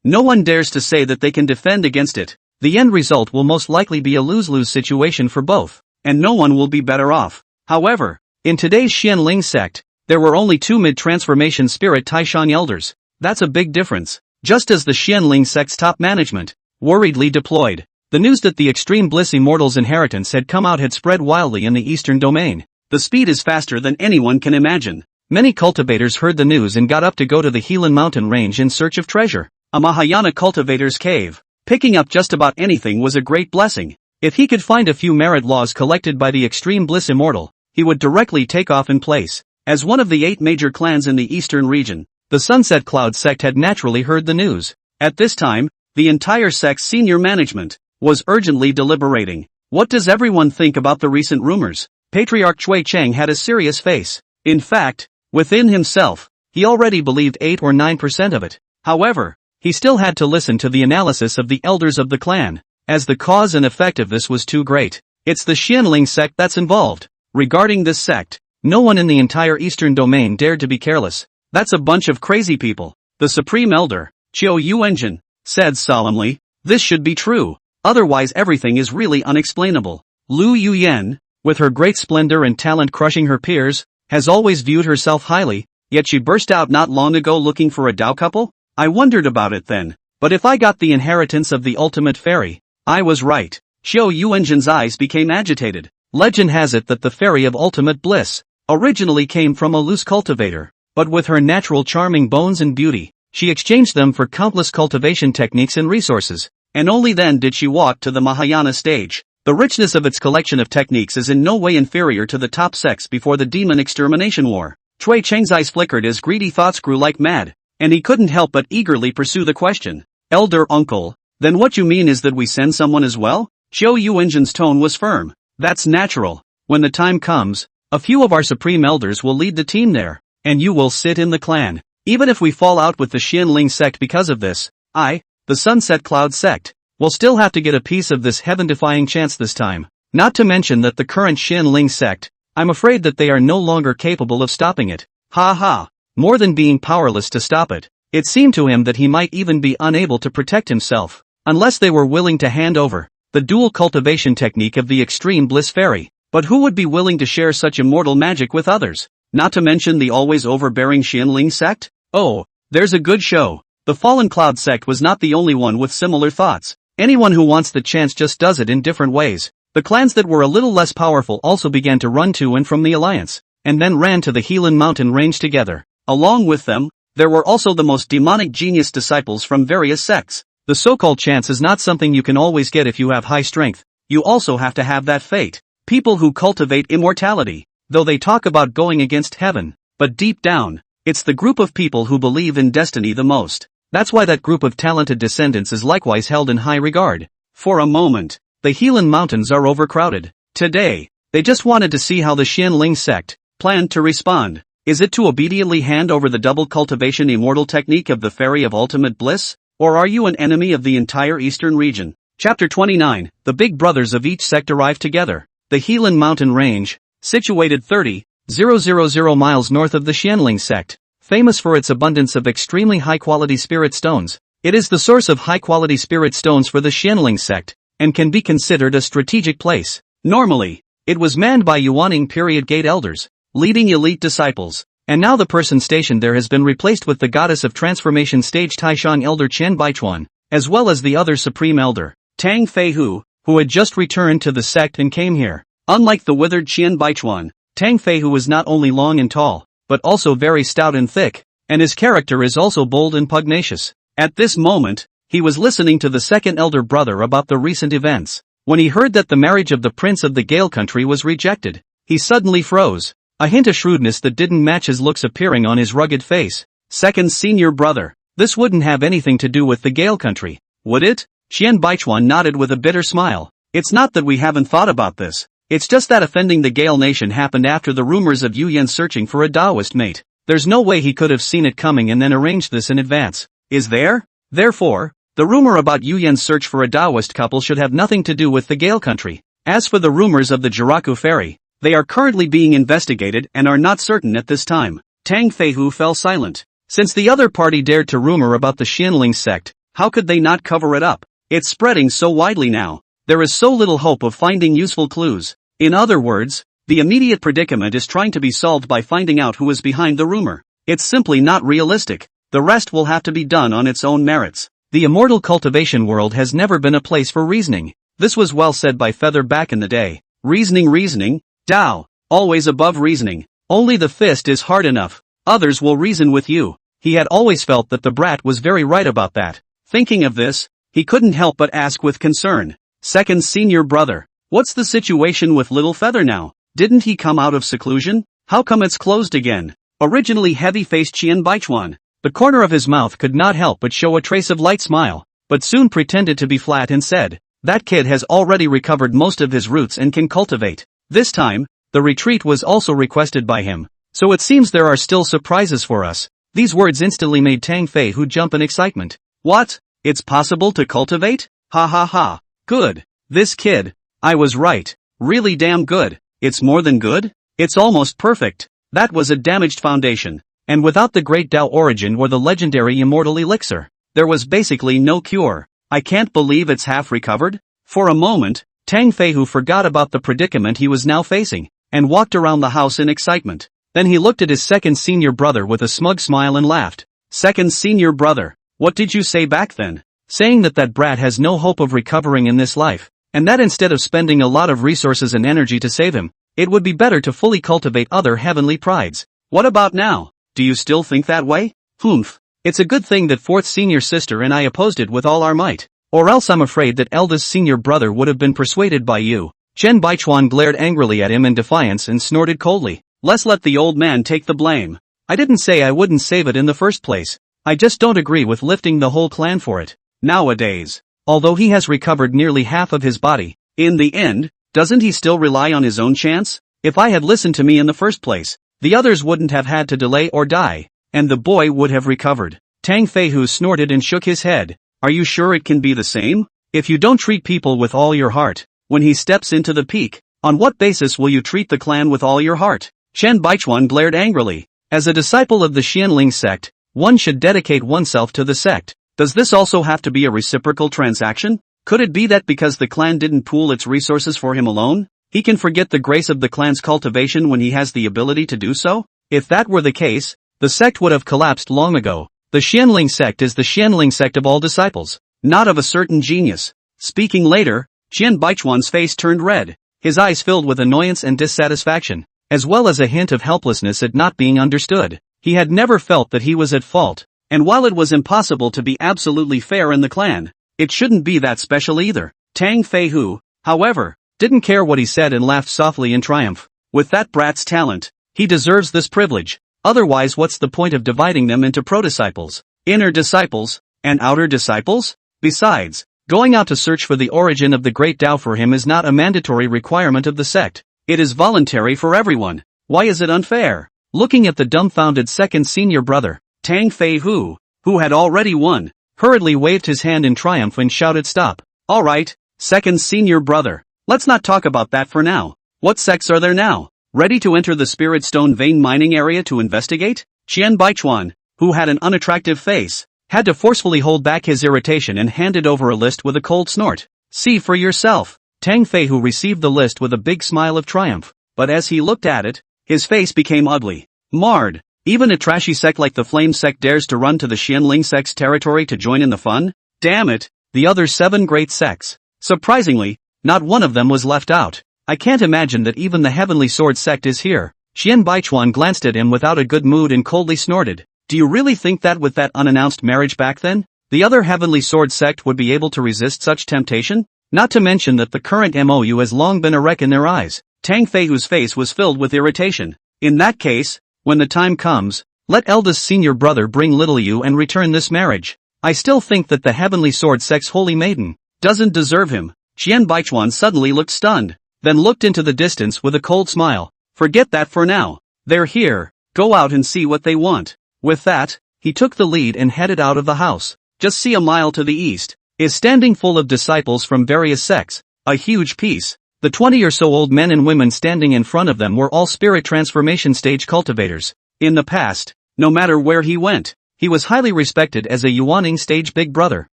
No one dares to say that they can defend against it. The end result will most likely be a lose-lose situation for both, and no one will be better off. However, in today's Xianling sect, there were only two mid-transformation spirit Taishan elders. That's a big difference. Just as the Xianling sect's top management worriedly deployed, the news that the Extreme Bliss Immortals inheritance had come out had spread wildly in the eastern domain. The speed is faster than anyone can imagine. Many cultivators heard the news and got up to go to the Helan Mountain range in search of treasure. A Mahayana cultivator's cave. Picking up just about anything was a great blessing. If he could find a few merit laws collected by the Extreme Bliss Immortal, he would directly take off in place. As one of the 8 major clans in the eastern region, the Sunset Cloud sect had naturally heard the news. At this time, the entire sect's senior management was urgently deliberating. What does everyone think about the recent rumors? Patriarch Chui Cheng had a serious face. In fact, within himself, he already believed 8 or 9% of it. However, he still had to listen to the analysis of the elders of the clan, as the cause and effect of this was too great. It's the Xianling sect that's involved. Regarding this sect, no one in the entire eastern domain dared to be careless. That's a bunch of crazy people. The Supreme Elder, Chiu Yuenjin, said solemnly, this should be true, otherwise everything is really unexplainable. Lu Yuyen, with her great splendor and talent crushing her peers, has always viewed herself highly, yet she burst out not long ago looking for a Dao couple? I wondered about it then. But if I got the inheritance of the ultimate fairy, I was right. Xiao Yuanjin's eyes became agitated. Legend has it that the fairy of ultimate bliss originally came from a loose cultivator, but with her natural charming bones and beauty, she exchanged them for countless cultivation techniques and resources, and only then did she walk to the Mahayana stage. The richness of its collection of techniques is in no way inferior to the top sects before the demon extermination war. Cui Cheng's eyes flickered as greedy thoughts grew like mad, and he couldn't help but eagerly pursue the question. Elder uncle, then what you mean is that we send someone as well? Xiao Yuanjin's tone was firm. That's natural. When the time comes, a few of our supreme elders will lead the team there, and you will sit in the clan. Even if we fall out with the Xianling sect because of this, the Sunset Cloud sect, will still have to get a piece of this heaven-defying chance this time. Not to mention that the current Xianling sect, I'm afraid that they are no longer capable of stopping it. Ha ha. More than being powerless to stop it, it seemed to him that he might even be unable to protect himself, unless they were willing to hand over the dual cultivation technique of the extreme bliss fairy. But who would be willing to share such immortal magic with others? Not to mention the always overbearing Xianling sect? Oh, there's a good show. The Fallen Cloud sect was not the only one with similar thoughts. Anyone who wants the chance just does it in different ways. The clans that were a little less powerful also began to run to and from the alliance, and then ran to the Helan mountain range together. Along with them, there were also the most demonic genius disciples from various sects. The so-called chance is not something you can always get if you have high strength. You also have to have that fate. People who cultivate immortality, though they talk about going against heaven, but deep down, it's the group of people who believe in destiny the most. That's why that group of talented descendants is likewise held in high regard. For a moment, the Helan Mountains are overcrowded. Today, they just wanted to see how the Xianling sect planned to respond. Is it to obediently hand over the double cultivation immortal technique of the Fairy of Ultimate Bliss? Or are you an enemy of the entire eastern region? Chapter 29, the big brothers of each sect arrive together. The Helan Mountain Range, situated 30,000 miles north of the Xianling sect, famous for its abundance of extremely high-quality spirit stones. It is the source of high-quality spirit stones for the Xianling sect, and can be considered a strategic place. Normally, it was manned by Yuaning period gate elders, leading elite disciples, and now the person stationed there has been replaced with the goddess of transformation stage Taishan elder Qian Baichuan, as well as the other supreme elder, Tang Feihu, who had just returned to the sect and came here. Unlike the withered Qian Baichuan, Tang Feihu is not only long and tall, but also very stout and thick, and his character is also bold and pugnacious. At this moment, he was listening to the second elder brother about the recent events. When he heard that the marriage of the prince of the Gale country was rejected, he suddenly froze, a hint of shrewdness that didn't match his looks appearing on his rugged face. Second senior brother, this wouldn't have anything to do with the Gale country, would it? Qian Baichuan nodded with a bitter smile. It's not that we haven't thought about this. It's just that offending the Gale nation happened after the rumors of Yu Yan searching for a Taoist mate. There's no way he could have seen it coming and then arranged this in advance. Is there? Therefore, the rumor about Yu Yan's search for a Taoist couple should have nothing to do with the Gale country. As for the rumors of the Jiraku fairy, they are currently being investigated and are not certain at this time. Tang Feihu fell silent. Since the other party dared to rumor about the Xianling sect, how could they not cover it up? It's spreading so widely now. There is so little hope of finding useful clues. In other words, the immediate predicament is trying to be solved by finding out who is behind the rumor. It's simply not realistic. The rest will have to be done on its own merits. The immortal cultivation world has never been a place for reasoning. This was well said by Feather back in the day. Reasoning, Tao, always above reasoning. Only the fist is hard enough. Others will reason with you. He had always felt that the brat was very right about that. Thinking of this, he couldn't help but ask with concern. Second senior brother, what's the situation with little Feather now? Didn't he come out of seclusion? How come it's closed again? Originally heavy-faced Qian Baichuan, the corner of his mouth could not help but show a trace of light smile, but soon pretended to be flat and said, that kid has already recovered most of his roots and can cultivate. This time, the retreat was also requested by him, so it seems there are still surprises for us. These words instantly made Tang Feihu jump in excitement. What? It's possible to cultivate? Ha ha ha. Good. This kid. I was right. Really damn good. It's more than good? It's almost perfect. That was a damaged foundation. And without the great Tao origin or the legendary immortal elixir, there was basically no cure. I can't believe it's half recovered. For a moment, Tang Feihu forgot about the predicament he was now facing, and walked around the house in excitement. Then he looked at his second senior brother with a smug smile and laughed. Second senior brother, What did you say back then? Saying that brat has no hope of recovering in this life, and that instead of spending a lot of resources and energy to save him, it would be better to fully cultivate other heavenly prides. What about now? Do you still think that way? Humph. It's a good thing that fourth senior sister and I opposed it with all our might. Or else I'm afraid that eldest senior brother would have been persuaded by you. Chen Baichuan glared angrily at him in defiance and snorted coldly. Let's let the old man take the blame. I didn't say I wouldn't save it in the first place. I just don't agree with lifting the whole clan for it. Nowadays, although he has recovered nearly half of his body, in the end, doesn't he still rely on his own chance? If I had listened to me in the first place, the others wouldn't have had to delay or die, and the boy would have recovered. Tang Feihu snorted and shook his head. Are you sure it can be the same? If you don't treat people with all your heart, when he steps into the peak, on what basis will you treat the clan with all your heart? Chen Baichuan glared angrily. As a disciple of the Xianling sect, one should dedicate oneself to the sect. Does this also have to be a reciprocal transaction? Could it be that because the clan didn't pool its resources for him alone, he can forget the grace of the clan's cultivation when he has the ability to do so? If that were the case, the sect would have collapsed long ago. The Xianling sect is the Xianling sect of all disciples, not of a certain genius. Speaking later, Chen Baichuan's face turned red, his eyes filled with annoyance and dissatisfaction, as well as a hint of helplessness at not being understood. He had never felt that he was at fault, and while it was impossible to be absolutely fair in the clan, it shouldn't be that special either. Tang Feihu, however, didn't care what he said and laughed softly in triumph. With that brat's talent, he deserves this privilege. Otherwise, what's the point of dividing them into pro-disciples, inner disciples, and outer disciples? Besides, going out to search for the origin of the great Tao for him is not a mandatory requirement of the sect. It is voluntary for everyone. Why is it unfair? Looking at the dumbfounded second senior brother, Tang Feihu, who had already won, hurriedly waved his hand in triumph and shouted, "Stop. All right, second senior brother. Let's not talk about that for now. What sects are there now? Ready to enter the Spirit Stone vein mining area to investigate?" Qian Baichuan, who had an unattractive face, had to forcefully hold back his irritation and handed over a list with a cold snort. "See for yourself." Tang Feihu received the list with a big smile of triumph, but as he looked at it, his face became ugly. Marred. Even a trashy sect like the Flame Sect dares to run to the Xianling sect's territory to join in the fun? Damn it, the other 7 great sects. Surprisingly, not one of them was left out. I can't imagine that even the Heavenly Sword sect is here. Qian Baichuan glanced at him without a good mood and coldly snorted. Do you really think that with that unannounced marriage back then, the other Heavenly Sword sect would be able to resist such temptation? Not to mention that the current MOU has long been a wreck in their eyes. Tang Feihu's face was filled with irritation. In that case, when the time comes, let eldest senior brother bring little you and return this marriage. I still think that the Heavenly Sword sect's holy maiden doesn't deserve him. Qian Baichuan suddenly looked stunned, then looked into the distance with a cold smile. Forget that for now. They're here. Go out and see what they want. With that, he took the lead and headed out of the house. Just see a mile to the east is standing full of disciples from various sects, a huge piece. The 20 or so old men and women standing in front of them were all spirit transformation stage cultivators. In the past, no matter where he went, he was highly respected as a Yuaning stage big brother.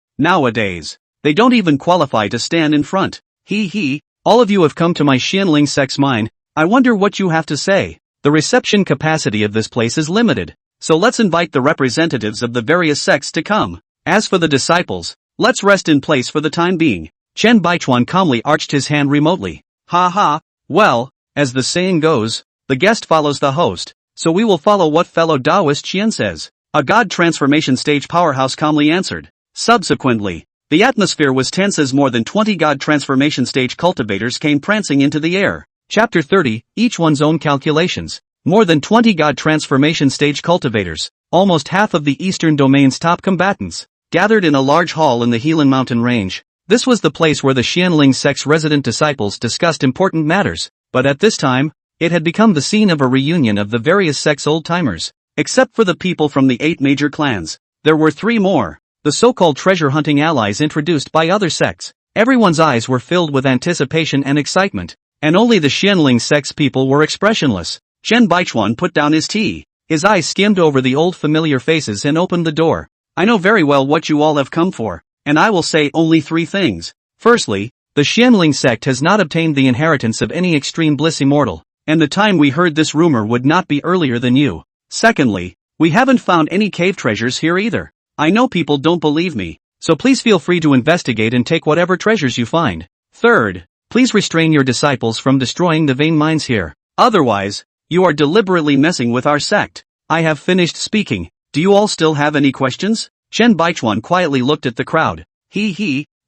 Nowadays, they don't even qualify to stand in front. All of you have come to my Xianling sect's mine. I wonder what you have to say. The reception capacity of this place is limited, so let's invite the representatives of the various sects to come. As for the disciples, let's rest in place for the time being. Chen Baichuan calmly arched his hand remotely. Well, as the saying goes, the guest follows the host, so we will follow what fellow Taoist Qian says. A god transformation stage powerhouse calmly answered. Subsequently, the atmosphere was tense as more than 20 god transformation stage cultivators came prancing into the air. Chapter 30, Each One's Own Calculations. More than 20 god transformation stage cultivators, almost half of the Eastern Domain's top combatants, gathered in a large hall in the Helan Mountain Range. This was the place where the Xianling sect's resident disciples discussed important matters, but at this time, it had become the scene of a reunion of the various sects' old-timers. Except for the people from the 8 major clans, there were 3 more, the so-called treasure-hunting allies introduced by other sects. Everyone's eyes were filled with anticipation and excitement, and only the Xianling sect's people were expressionless. Chen Baichuan put down his tea, his eyes skimmed over the old familiar faces and opened the door. I know very well what you all have come for, and I will say only 3 things. Firstly, the Xianling sect has not obtained the inheritance of any extreme bliss immortal, and the time we heard this rumor would not be earlier than you. Secondly, we haven't found any cave treasures here either. I know people don't believe me, so please feel free to investigate and take whatever treasures you find. Third, please restrain your disciples from destroying the vain minds here. Otherwise, you are deliberately messing with our sect. I have finished speaking. Do you all still have any questions? Chen Baichuan quietly looked at the crowd.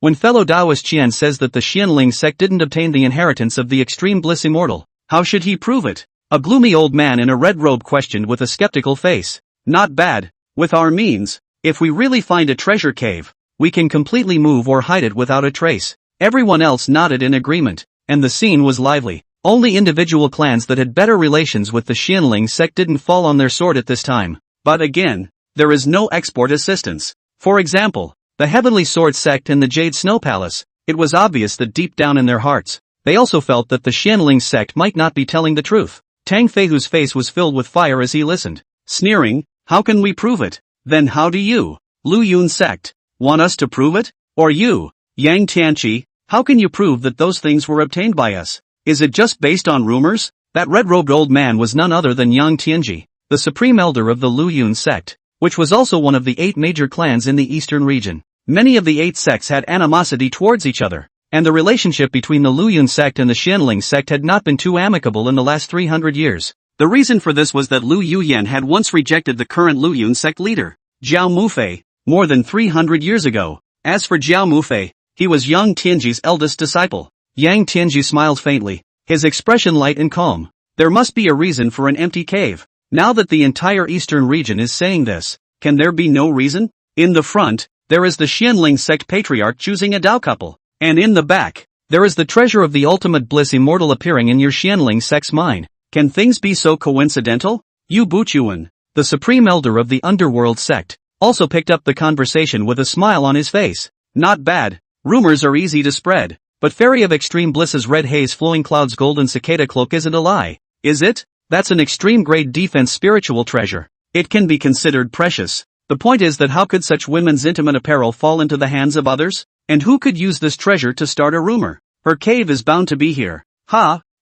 When fellow Taoist Qian says that the Xianling sect didn't obtain the inheritance of the extreme bliss immortal, how should he prove it? A gloomy old man in a red robe questioned with a skeptical face. Not bad. With our means, if we really find a treasure cave, we can completely move or hide it without a trace. Everyone else nodded in agreement, and the scene was lively. Only individual clans that had better relations with the Xianling sect didn't fall on their sword at this time. But again, there is no export assistance. For example, the Heavenly Sword sect and the Jade Snow Palace. It was obvious that deep down in their hearts, they also felt that the Xianling sect might not be telling the truth. Tang Feihu's face was filled with fire as he listened, sneering, how can we prove it? Then how do you, Lu Yun sect, want us to prove it? Or you, Yang Tianqi, how can you prove that those things were obtained by us? Is it just based on rumors? That red-robed old man was none other than Yang Tianji, the supreme elder of the Lu Yun sect, which was also one of the 8 major clans in the eastern region. Many of the 8 sects had animosity towards each other, and the relationship between the Lu Yun sect and the Xianling sect had not been too amicable in the last 300 years. The reason for this was that Lu Yuyan had once rejected the current Lu Yun sect leader, Jiao Mufei, more than 300 years ago. As for Jiao Mufei, he was Yang Tianji's eldest disciple. Yang Tianji smiled faintly, his expression light and calm. There must be a reason for an empty cave. Now that the entire eastern region is saying this, can there be no reason? In the front, there is the Xianling sect patriarch choosing a Dao couple, and in the back, there is the treasure of the ultimate bliss immortal appearing in your Xianling sect's mind. Can things be so coincidental? Yu Buchuan, the supreme elder of the underworld sect, also picked up the conversation with a smile on his face. Not bad. Rumors are easy to spread, but Fairy of Extreme Bliss's red haze flowing clouds golden cicada cloak isn't a lie, is it? That's an extreme grade defense spiritual treasure. It can be considered precious. The point is that how could such women's intimate apparel fall into the hands of others? And who could use this treasure to start a rumor? Her cave is bound to be here.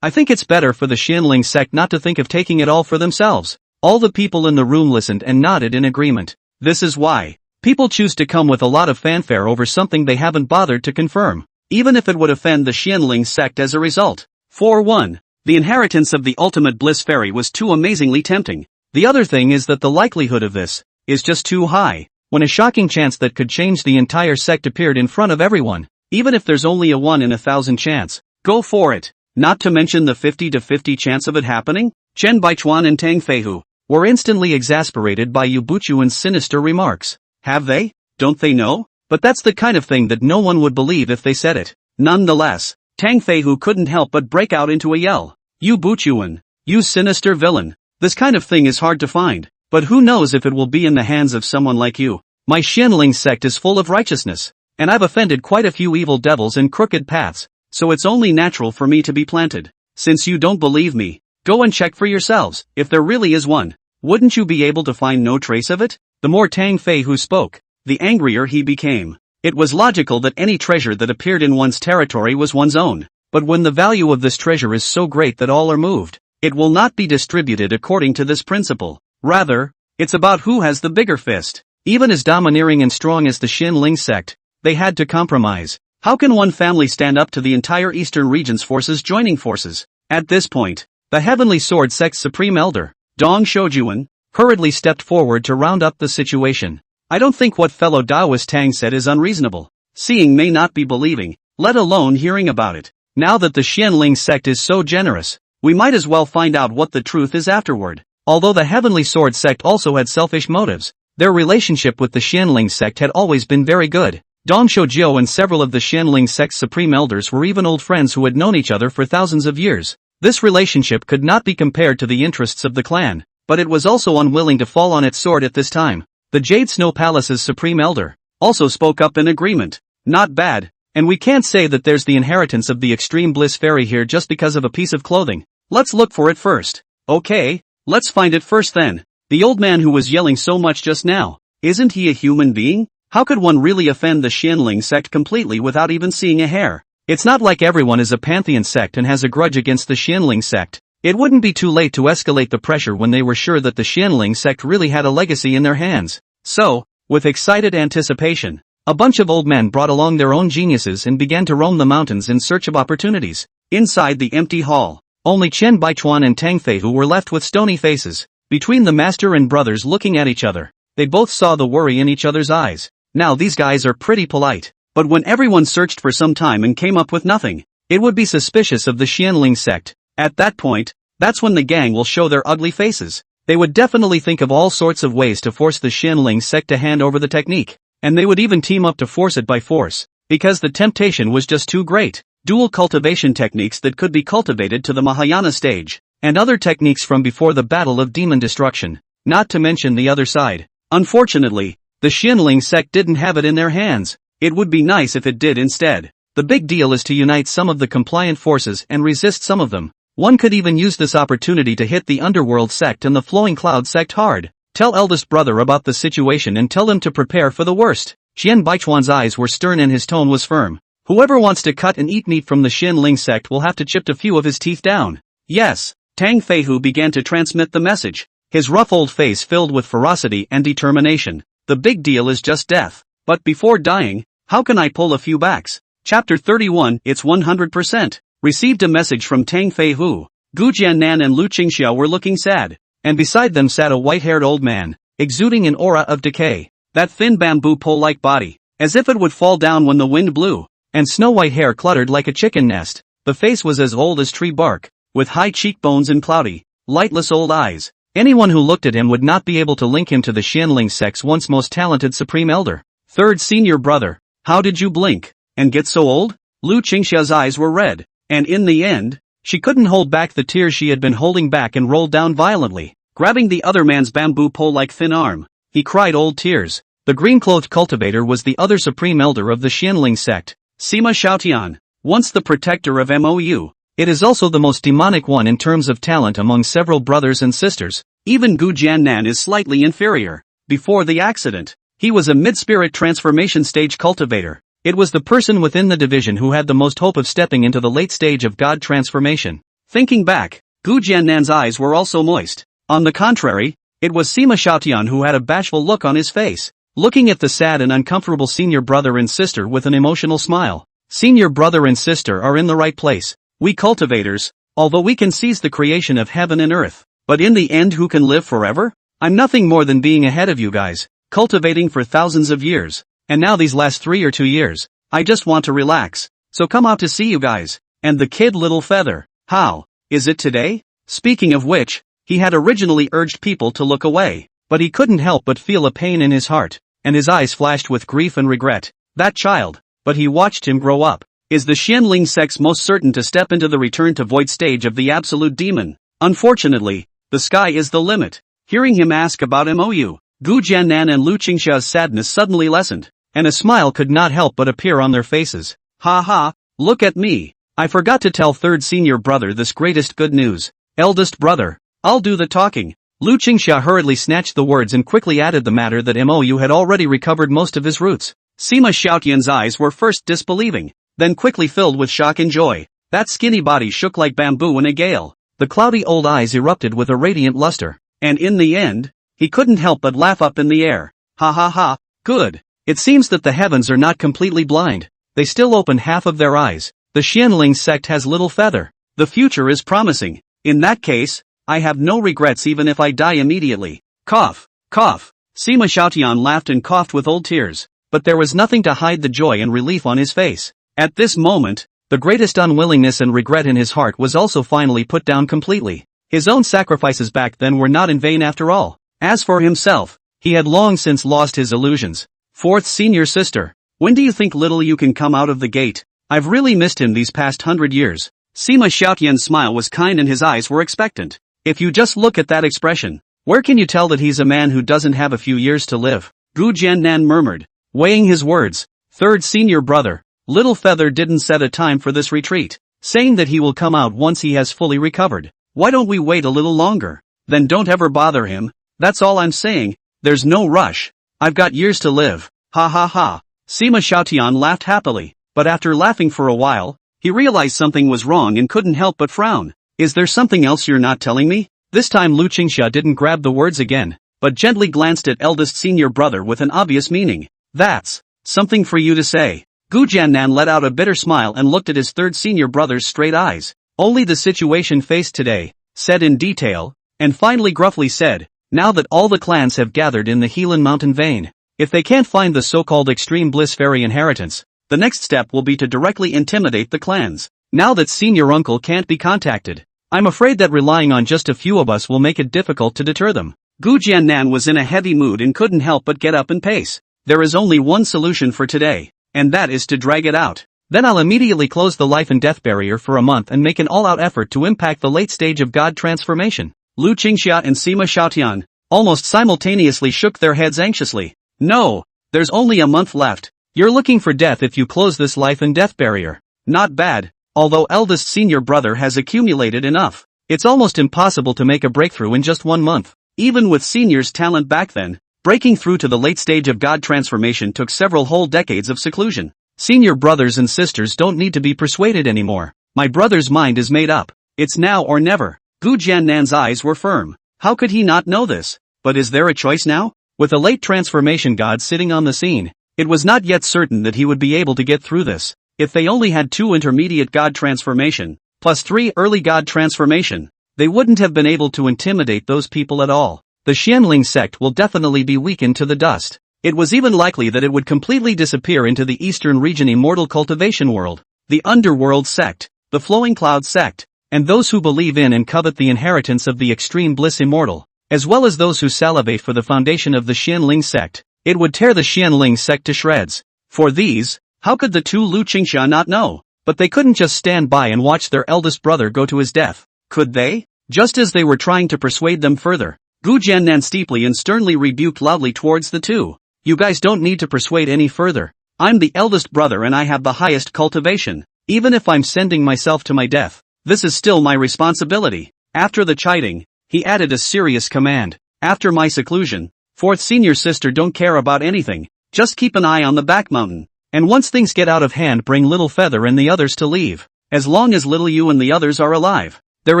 I think it's better for the Xianling sect not to think of taking it all for themselves. All the people in the room listened and nodded in agreement. This is why people choose to come with a lot of fanfare over something they haven't bothered to confirm, even if it would offend the Xianling sect as a result. For one, the inheritance of the ultimate bliss fairy was too amazingly tempting. The other thing is that the likelihood of this is just too high. When a shocking chance that could change the entire sect appeared in front of everyone, even if there's only a 1 in 1,000 chance, go for it. Not to mention the 50-50 chance of it happening? Chen Baichuan and Tang Feihu were instantly exasperated by Yu Buchuan's sinister remarks. Have they? Don't they know? But that's the kind of thing that no one would believe if they said it. Nonetheless, Tang Feihu couldn't help but break out into a yell. Yu Buchuan, you sinister villain. This kind of thing is hard to find, but who knows if it will be in the hands of someone like you. My Xianling sect is full of righteousness, and I've offended quite a few evil devils and crooked paths, so it's only natural for me to be planted. Since you don't believe me, go and check for yourselves, if there really is one. Wouldn't you be able to find no trace of it? The more Tang Feihu spoke, the angrier he became. It was logical that any treasure that appeared in one's territory was one's own, but when the value of this treasure is so great that all are moved, it will not be distributed according to this principle. Rather, it's about who has the bigger fist. Even as domineering and strong as the Xianling sect, they had to compromise. How can one family stand up to the entire eastern region's forces joining forces? At this point, the Heavenly Sword sect's supreme elder, Dong Shoujuan, hurriedly stepped forward to round up the situation. I don't think what fellow Taoist Tang said is unreasonable. Seeing may not be believing, let alone hearing about it. Now that the Xianling sect is so generous, we might as well find out what the truth is afterward. Although the Heavenly Sword sect also had selfish motives, their relationship with the Xianling sect had always been very good. Dong Shoujiu and several of the Xianling sect's supreme elders were even old friends who had known each other for thousands of years. This relationship could not be compared to the interests of the clan, but it was also unwilling to fall on its sword at this time. The Jade Snow Palace's supreme elder also spoke up in agreement. Not bad, and we can't say that there's the inheritance of the extreme bliss fairy here just because of a piece of clothing. Let's look for it first. Okay, let's find it first then. The old man who was yelling so much just now, isn't he a human being? How could one really offend the Xianling sect completely without even seeing a hair? It's not like everyone is a pantheon sect and has a grudge against the Xianling sect. It wouldn't be too late to escalate the pressure when they were sure that the Xianling sect really had a legacy in their hands. So, With excited anticipation, a bunch of old men brought along their own geniuses and began to roam the mountains in search of opportunities. Inside the empty hall, only Chen Baichuan and Tang Feihu were left with stony faces. Between the master and brothers looking at each other, they both saw the worry in each other's eyes. Now these guys are pretty polite, but when everyone searched for some time and came up with nothing, it would be suspicious of the Xianling sect. At that point, that's when the gang will show their ugly faces. They would definitely think of all sorts of ways to force the Xianling sect to hand over the technique, and they would even team up to force it by force, because the temptation was just too great. Dual cultivation techniques that could be cultivated to the Mahayana stage, and other techniques from before the battle of demon destruction, not to mention the other side. Unfortunately, the Xianling sect didn't have it in their hands. It would be nice if it did instead. The big deal is to unite some of the compliant forces and resist some of them. One could even use this opportunity to hit the Underworld sect and the Flowing Cloud sect hard. Tell eldest brother about the situation and tell him to prepare for the worst. Qian Baichuan's eyes were stern and his tone was firm. Whoever wants to cut and eat meat from the Xianling sect will have to chip a few of his teeth down. Yes. Tang Feihu began to transmit the message, his rough old face filled with ferocity and determination. The big deal is just death. But before dying, how can I pull a few backs? Chapter 31, It's 100%. Received a message from Tang Feihu. Gu Jiannan and Lu Qingxia were looking sad, and beside them sat a white-haired old man, exuding an aura of decay. That thin bamboo pole-like body, as if it would fall down when the wind blew, and snow-white hair cluttered like a chicken nest. The face was as old as tree bark, with high cheekbones and cloudy, lightless old eyes. Anyone who looked at him would not be able to link him to the Xianling sect's once most talented supreme elder. Third senior brother, how did you blink, and get so old? Lu Qingxia's eyes were red, and in the end, she couldn't hold back the tears she had been holding back and rolled down violently, grabbing the other man's bamboo pole-like thin arm. He cried old tears. The green-clothed cultivator was the other supreme elder of the Xianling sect, Sima Xiaotian, once the protector of Mou. It is also the most demonic one in terms of talent among several brothers and sisters. Even Gu Jiannan is slightly inferior. Before the accident, he was a mid-spirit transformation stage cultivator. It was the person within the division who had the most hope of stepping into the late stage of God transformation. Thinking back, Gu Jiannan's eyes were also moist. On the contrary, it was Sima Xiaotian who had a bashful look on his face, looking at the sad and uncomfortable senior brother and sister with an emotional smile. Senior brother and sister are in the right place. We cultivators, although we can seize the creation of heaven and earth, but in the end who can live forever? I'm nothing more than being ahead of you guys, cultivating for thousands of years, and now these last 3 or 2 years, I just want to relax, so come out to see you guys. And the kid Little Feather, how, is it today? Speaking of which, he had originally urged people to look away, but he couldn't help but feel a pain in his heart, and his eyes flashed with grief and regret. That child, but he watched him grow up, is the Xianling sect's most certain to step into the return to void stage of the absolute demon. Unfortunately, the sky is the limit. Hearing him ask about Mou, Gu Jiannan and Lu Qingxia's sadness suddenly lessened, and a smile could not help but appear on their faces. Ha ha, look at me. I forgot to tell third senior brother this greatest good news. Eldest brother, I'll do the talking. Lu Qingxia hurriedly snatched the words and quickly added the matter that Mou had already recovered most of his roots. Sima Xiaotian's eyes were first disbelieving, then quickly filled with shock and joy. That skinny body shook like bamboo in a gale. The cloudy old eyes erupted with a radiant luster. And in the end, he couldn't help but laugh up in the air. Ha ha ha, good. It seems that the heavens are not completely blind. They still open half of their eyes. The Xianling sect has Little Feather. The future is promising. In that case, I have no regrets even if I die immediately. Cough, cough. Sima Xiaotian laughed and coughed with old tears, but there was nothing to hide the joy and relief on his face. At this moment, the greatest unwillingness and regret in his heart was also finally put down completely. His own sacrifices back then were not in vain after all. As for himself, he had long since lost his illusions. Fourth senior sister, when do you think little you can come out of the gate? I've really missed him these past 100 years. Sima Xiaotian's smile was kind and his eyes were expectant. If you just look at that expression, where can you tell that he's a man who doesn't have a few years to live? Gu Jiannan murmured, weighing his words. Third senior brother, Little Feather didn't set a time for this retreat, saying that he will come out once he has fully recovered. Why don't we wait a little longer? Then don't ever bother him. That's all I'm saying. There's no rush. I've got years to live. Ha ha ha. Sima Xiaotian laughed happily, but after laughing for a while, he realized something was wrong and couldn't help but frown. Is there something else you're not telling me? This time Lu Qingxia didn't grab the words again, but gently glanced at eldest senior brother with an obvious meaning. That's something for you to say. Gu Jiannan let out a bitter smile and looked at his third senior brother's straight eyes. Only the situation faced today, said in detail, and finally gruffly said, now that all the clans have gathered in the Helan Mountain vein, if they can't find the so-called extreme bliss fairy inheritance, the next step will be to directly intimidate the clans. Now that senior uncle can't be contacted, I'm afraid that relying on just a few of us will make it difficult to deter them. Gu Jiannan was in a heavy mood and couldn't help but get up and pace. There is only one solution for today, and that is to drag it out. Then I'll immediately close the life and death barrier for a month and make an all-out effort to impact the late stage of God transformation. Lu Qingxia and Sima Xiaotian almost simultaneously shook their heads anxiously. No, there's only a month left. You're looking for death if you close this life and death barrier. Not bad, although eldest senior brother has accumulated enough. It's almost impossible to make a breakthrough in just 1 month. Even with senior's talent back then, breaking through to the late stage of God transformation took several whole decades of seclusion. Senior brothers and sisters don't need to be persuaded anymore. My brother's mind is made up. It's now or never. Gu Jiannan's eyes were firm. How could he not know this? But is there a choice now? With a late transformation god sitting on the scene, it was not yet certain that he would be able to get through this. If they only had 2 intermediate god transformation, plus 3 early god transformation, they wouldn't have been able to intimidate those people at all. The Xianling sect will definitely be weakened to the dust. It was even likely that it would completely disappear into the eastern region immortal cultivation world, the underworld sect, the flowing cloud sect, and those who believe in and covet the inheritance of the extreme bliss immortal, as well as those who salivate for the foundation of the Xianling sect. It would tear the Xianling sect to shreds. For these, how could the 2 Lu Qingxia not know? But they couldn't just stand by and watch their eldest brother go to his death, could they? Just as they were trying to persuade them further, Gu Jiannan steeply and sternly rebuked loudly towards the 2. You guys don't need to persuade any further. I'm the eldest brother and I have the highest cultivation. Even if I'm sending myself to my death, this is still my responsibility. After the chiding, he added a serious command. After my seclusion, 4th senior sister don't care about anything. Just keep an eye on the back mountain. And once things get out of hand, bring Little Feather and the others to leave. As long as Little You and the others are alive, there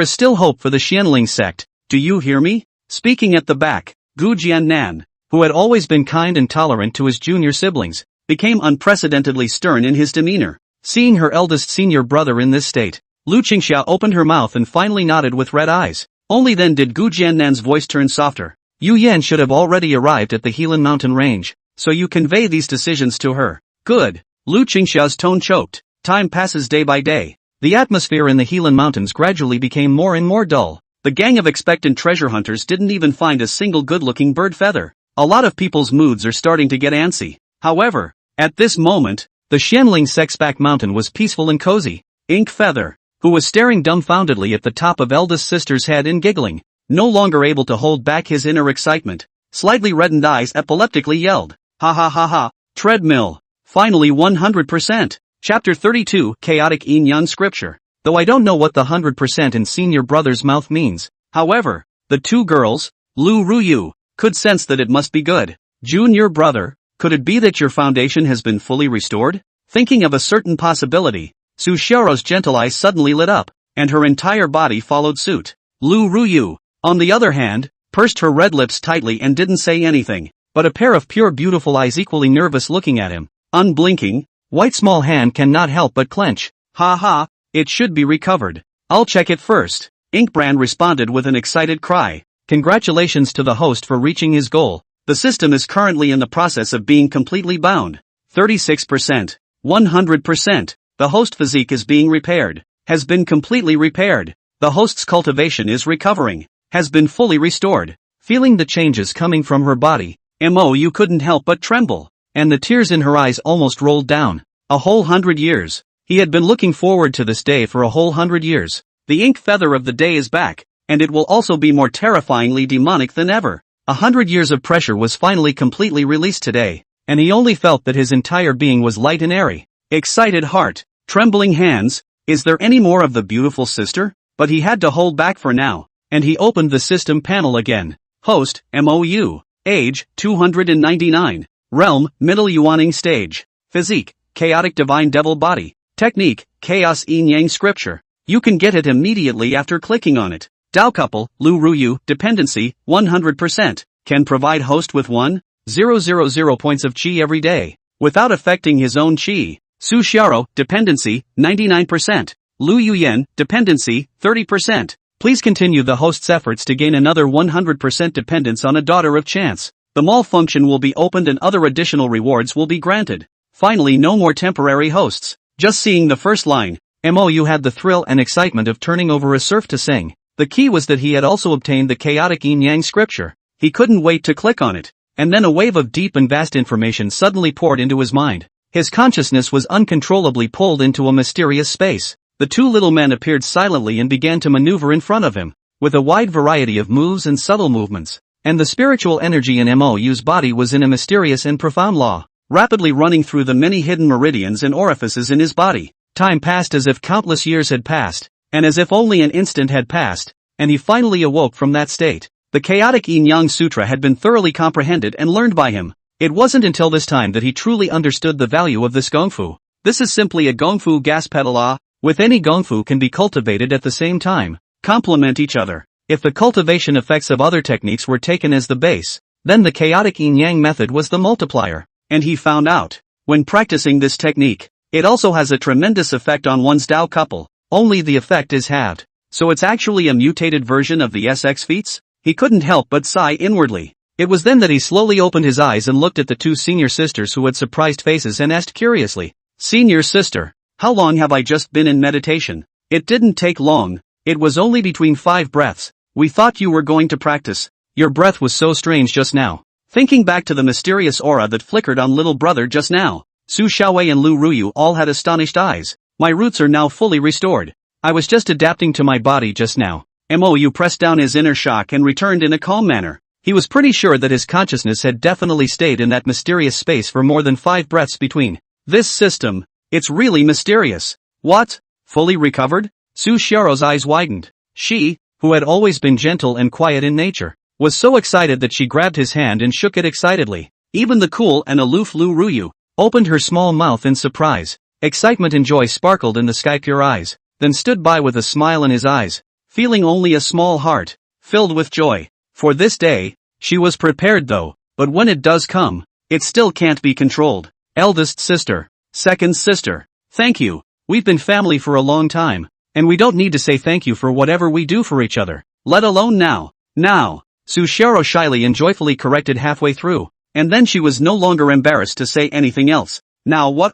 is still hope for the Xianling sect. Do you hear me? Speaking at the back, Gu Jiannan, who had always been kind and tolerant to his junior siblings, became unprecedentedly stern in his demeanor. Seeing her eldest senior brother in this state, Lu Qingxia opened her mouth and finally nodded with red eyes. Only then did Gu Jiannan's voice turn softer. Yu Yan should have already arrived at the Helan Mountain range, so you convey these decisions to her. Good. Lu Qingxia's tone choked. Time passes day by day. The atmosphere in the Helan Mountains gradually became more and more dull. The gang of expectant treasure hunters didn't even find a single good-looking bird feather. A lot of people's moods are starting to get antsy. However, at this moment, the Xianling sect's back mountain was peaceful and cozy. Ink Feather, who was staring dumbfoundedly at the top of eldest sister's head and giggling, no longer able to hold back his inner excitement, slightly reddened eyes epileptically yelled, ha ha ha ha, treadmill, finally 100%. Chapter 32, Chaotic Yin-Yang Scripture. Though I don't know what the 100% in senior brother's mouth means, however, the 2 girls, Lu Ruyu, could sense that it must be good. Junior brother, could it be that your foundation has been fully restored? Thinking of a certain possibility, Su Xiao's gentle eyes suddenly lit up, and her entire body followed suit. Lu Ruyu, on the other hand, pursed her red lips tightly and didn't say anything, but a pair of pure beautiful eyes equally nervous looking at him. Unblinking, white small hand cannot help but clench. Ha ha, it should be recovered. I'll check it first. Inkbrand responded with an excited cry. Congratulations to the host for reaching his goal. The system is currently in the process of being completely bound. 36%. 100%. The host physique is being repaired. Has been completely repaired. The host's cultivation is recovering. Has been fully restored. Feeling the changes coming from her body, you couldn't help but tremble, and the tears in her eyes almost rolled down. A whole 100 years. He had been looking forward to this day for a whole 100 years. The ink feather of the day is back, and it will also be more terrifyingly demonic than ever. 100 years of pressure was finally completely released today, and he only felt that his entire being was light and airy. Excited heart, trembling hands, is there any more of the beautiful sister? But he had to hold back for now, and he opened the system panel again. Host, MOU. Age, 299. Realm, Middle Yuaning Stage. Physique, Chaotic Divine Devil Body. Technique, Chaos Yin-Yang Scripture. You can get it immediately after clicking on it. Dao Couple, Lu Ruyu, Dependency, 100%. can provide host with 1,000 points of chi every day, without affecting his own chi. Su Xiaoro, dependency, 99%. Lu Yuyan, dependency, 30%. Please continue the host's efforts to gain another 100% dependence on a daughter of chance. The mall function will be opened and other additional rewards will be granted. Finally, no more temporary hosts. Just seeing the first line, MOU had the thrill and excitement of turning over a surf to sing. The key was that he had also obtained the chaotic yin-yang scripture. He couldn't wait to click on it. And then a wave of deep and vast information suddenly poured into his mind. His consciousness was uncontrollably pulled into a mysterious space. The two little men appeared silently and began to maneuver in front of him, with a wide variety of moves and subtle movements. And the spiritual energy in MOU's body was in a mysterious and profound law, rapidly running through the many hidden meridians and orifices in his body. Time passed as if countless years had passed, and as if only an instant had passed, and he finally awoke from that state. The chaotic yin-yang sutra had been thoroughly comprehended and learned by him. It wasn't until this time that he truly understood the value of this gongfu. This is simply a gongfu gas pedal. With any gongfu can be cultivated at the same time, complement each other. If the cultivation effects of other techniques were taken as the base, then the chaotic yin-yang method was the multiplier. And he found out, when practicing this technique, it also has a tremendous effect on one's Tao couple, only the effect is halved. So it's actually a mutated version of the SX feats? He couldn't help but sigh inwardly. It was then that he slowly opened his eyes and looked at the two senior sisters who had surprised faces and asked curiously, "Senior sister, how long have I just been in meditation?" "It didn't take long. It was only between 5 breaths. We thought you were going to practice. Your breath was so strange just now." Thinking back to the mysterious aura that flickered on little brother just now, Su Xiaowei and Lu Ruyu all had astonished eyes. "My roots are now fully restored. I was just adapting to my body just now." MOU pressed down his inner shock and returned in a calm manner. He was pretty sure that his consciousness had definitely stayed in that mysterious space for more than 5 breaths between. This system, it's really mysterious. What? Fully recovered? Su Xiaoro's eyes widened. She, who had always been gentle and quiet in nature, was so excited that she grabbed his hand and shook it excitedly. Even the cool and aloof Lu Ruyu opened her small mouth in surprise. Excitement and joy sparkled in the sky-pure eyes, then stood by with a smile in his eyes, feeling only a small heart, filled with joy. For this day, she was prepared though, but when it does come, it still can't be controlled. Eldest sister, second sister, thank you. We've been family for a long time, and we don't need to say thank you for whatever we do for each other, let alone now. Now, Su Xiaoro shyly and joyfully corrected halfway through, and then she was no longer embarrassed to say anything else. Now what?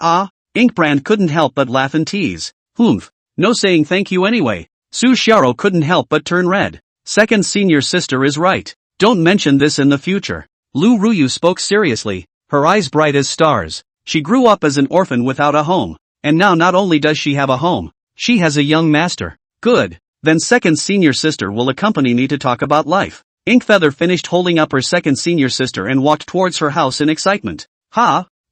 Inkbrand couldn't help but laugh and tease. Humph, no saying thank you anyway. Su Xiaoro couldn't help but turn red. Second senior sister is right. Don't mention this in the future. Lu Ruyu spoke seriously, her eyes bright as stars. She grew up as an orphan without a home, and now not only does she have a home, she has a young master. Good. Then second senior sister will accompany me to talk about life. Inkfeather finished holding up her second senior sister and walked towards her house in excitement.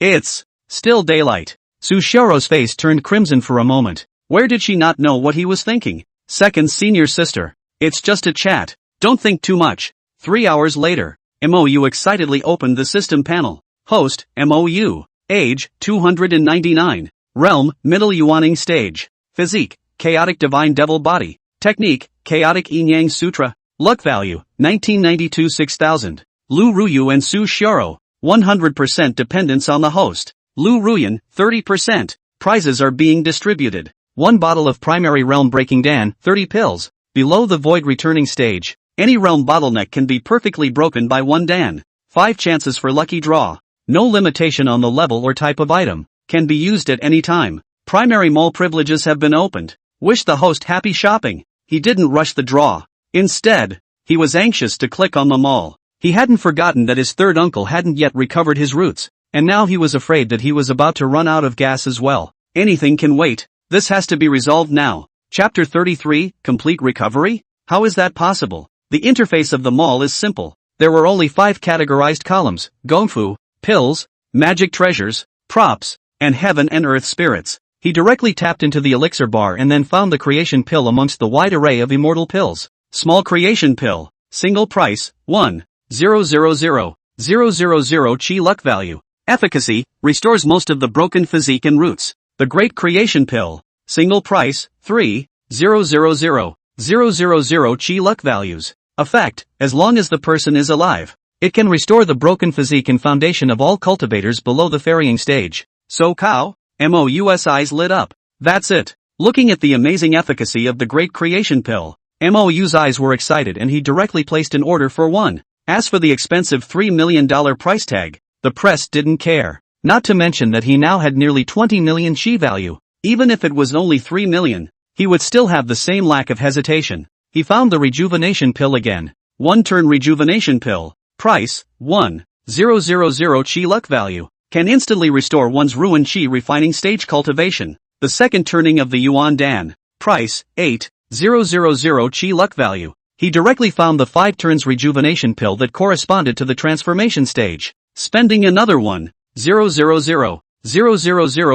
It's still daylight. Su Xiaoro's face turned crimson for a moment. Where did she not know what he was thinking? Second senior sister. It's just a chat. Don't think too much. 3 hours later, MOU excitedly opened the system panel. Host, MOU. Age, 299. Realm, Middle Yuaning Stage. Physique, Chaotic Divine Devil Body. Technique, Chaotic Yin-Yang Sutra. Luck value, 1992 6000. Lu Ruyu and Su Xiaoro, 100% dependence on the host. Lu Ruyan, 30%. Prizes are being distributed. 1 bottle of primary realm breaking Dan, 30 pills. Below the void returning stage, any realm bottleneck can be perfectly broken by 1 Dan. 5 chances for lucky draw. No limitation on the level or type of item. Can be used at any time. Primary mall privileges have been opened. Wish the host happy shopping. He didn't rush the draw. Instead, he was anxious to click on the mall. He hadn't forgotten that his third uncle hadn't yet recovered his roots, and now he was afraid that he was about to run out of gas as well. Anything can wait. This has to be resolved now. Chapter 33, Complete Recovery? How is that possible? The interface of the mall is simple. There were only 5 categorized columns: gongfu, pills, magic treasures, props, and heaven and earth spirits. He directly tapped into the elixir bar and then found the creation pill amongst the wide array of immortal pills. Small creation pill. Single price, 1,000,000 chi luck value. Efficacy, restores most of the broken physique and roots. The Great Creation Pill. Single price, 3,000,000 chi luck values. Effect, as long as the person is alive. It can restore the broken physique and foundation of all cultivators below the ferrying stage. So cow? Mou's eyes lit up. That's it. Looking at the amazing efficacy of the great creation pill, Mou's eyes were excited and he directly placed an order for one. As for the expensive $3 million price tag, the press didn't care. Not to mention that he now had nearly 20 million chi value. Even if it was only 3 million, he would still have the same lack of hesitation. He found the rejuvenation pill again. One turn rejuvenation pill. Price, 1,000 chi luck value. Can instantly restore one's ruined chi refining stage cultivation. The second turning of the Yuan Dan. Price, 8,000 chi luck value. He directly found the 5 turns rejuvenation pill that corresponded to the transformation stage. Spending another 1,000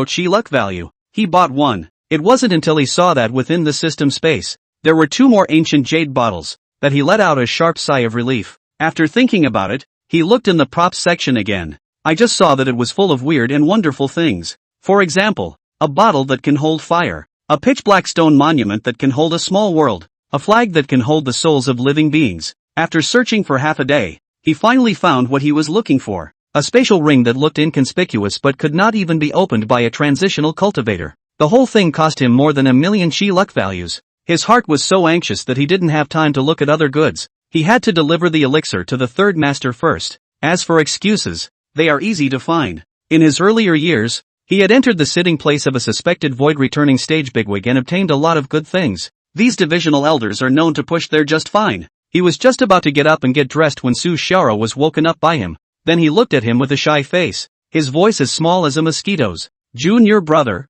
chi luck value. He bought one. It wasn't until he saw that within the system space, there were 2 more ancient jade bottles, that he let out a sharp sigh of relief. After thinking about it, he looked in the props section again. I just saw that it was full of weird and wonderful things. For example, a bottle that can hold fire, a pitch-black stone monument that can hold a small world, a flag that can hold the souls of living beings. After searching for half a day, he finally found what he was looking for. A spatial ring that looked inconspicuous but could not even be opened by a transitional cultivator. The whole thing cost him more than 1 million chi luck values. His heart was so anxious that he didn't have time to look at other goods. He had to deliver the elixir to the third master first. As for excuses, they are easy to find. In his earlier years, he had entered the sitting place of a suspected void returning stage bigwig and obtained a lot of good things. These divisional elders are known to push their just fine. He was just about to get up and get dressed when Su Xiaoro was woken up by him. Then he looked at him with a shy face, his voice as small as a mosquito's. Junior brother,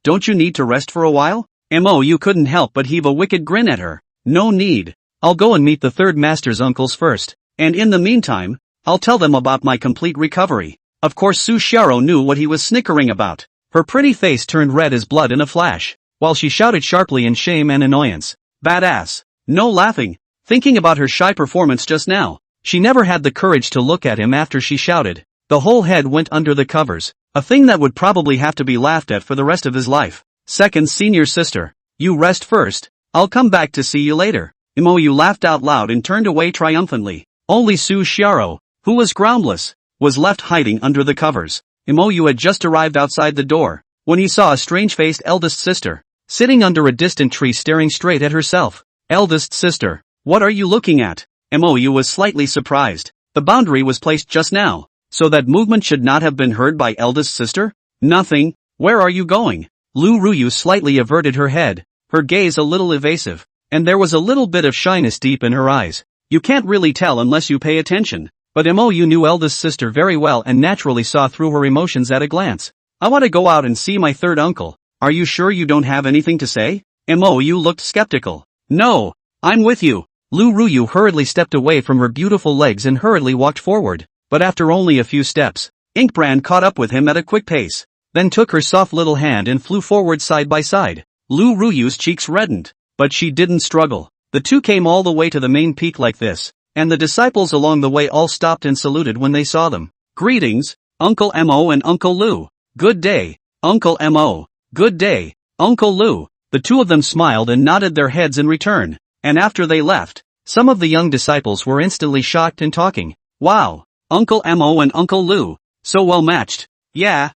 don't you need to rest for a while? You couldn't help but heave a wicked grin at her. No need. I'll go and meet the third master's uncles first, and in the meantime, I'll tell them about my complete recovery. Of course Su Xiaoro knew what he was snickering about. Her pretty face turned red as blood in a flash, while she shouted sharply in shame and annoyance. Badass. No laughing. Thinking about her shy performance just now, she never had the courage to look at him after she shouted. The whole head went under the covers, a thing that would probably have to be laughed at for the rest of his life. Second senior sister, you rest first, I'll come back to see you later. Mou laughed out loud and turned away triumphantly. Only Su Xiaoro, who was groundless, was left hiding under the covers. Mou had just arrived outside the door, when he saw a strange-faced eldest sister, sitting under a distant tree staring straight at herself. Eldest sister, what are you looking at? Mou was slightly surprised. The boundary was placed just now, so that movement should not have been heard by eldest sister? Nothing. Where are you going? Lu Ruyu slightly averted her head, her gaze a little evasive, and there was a little bit of shyness deep in her eyes. You can't really tell unless you pay attention, but Mou knew eldest sister very well and naturally saw through her emotions at a glance. I want to go out and see my third uncle. Are you sure you don't have anything to say? Mou looked skeptical. No, I'm with you. Lu Ruyu hurriedly stepped away from her beautiful legs and hurriedly walked forward, but after only a few steps, Inkbrand caught up with him at a quick pace, then took her soft little hand and flew forward side by side. Lu Ruyu's cheeks reddened, but she didn't struggle. The two came all the way to the main peak like this, and the disciples along the way all stopped and saluted when they saw them. Greetings, Uncle Mo and Uncle Lu. Good day, Uncle Mo. Good day, Uncle Lu. The two of them smiled and nodded their heads in return, and after they left, some of the young disciples were instantly shocked and talking. Wow, Uncle Mo and Uncle Lu, so well matched. Yeah,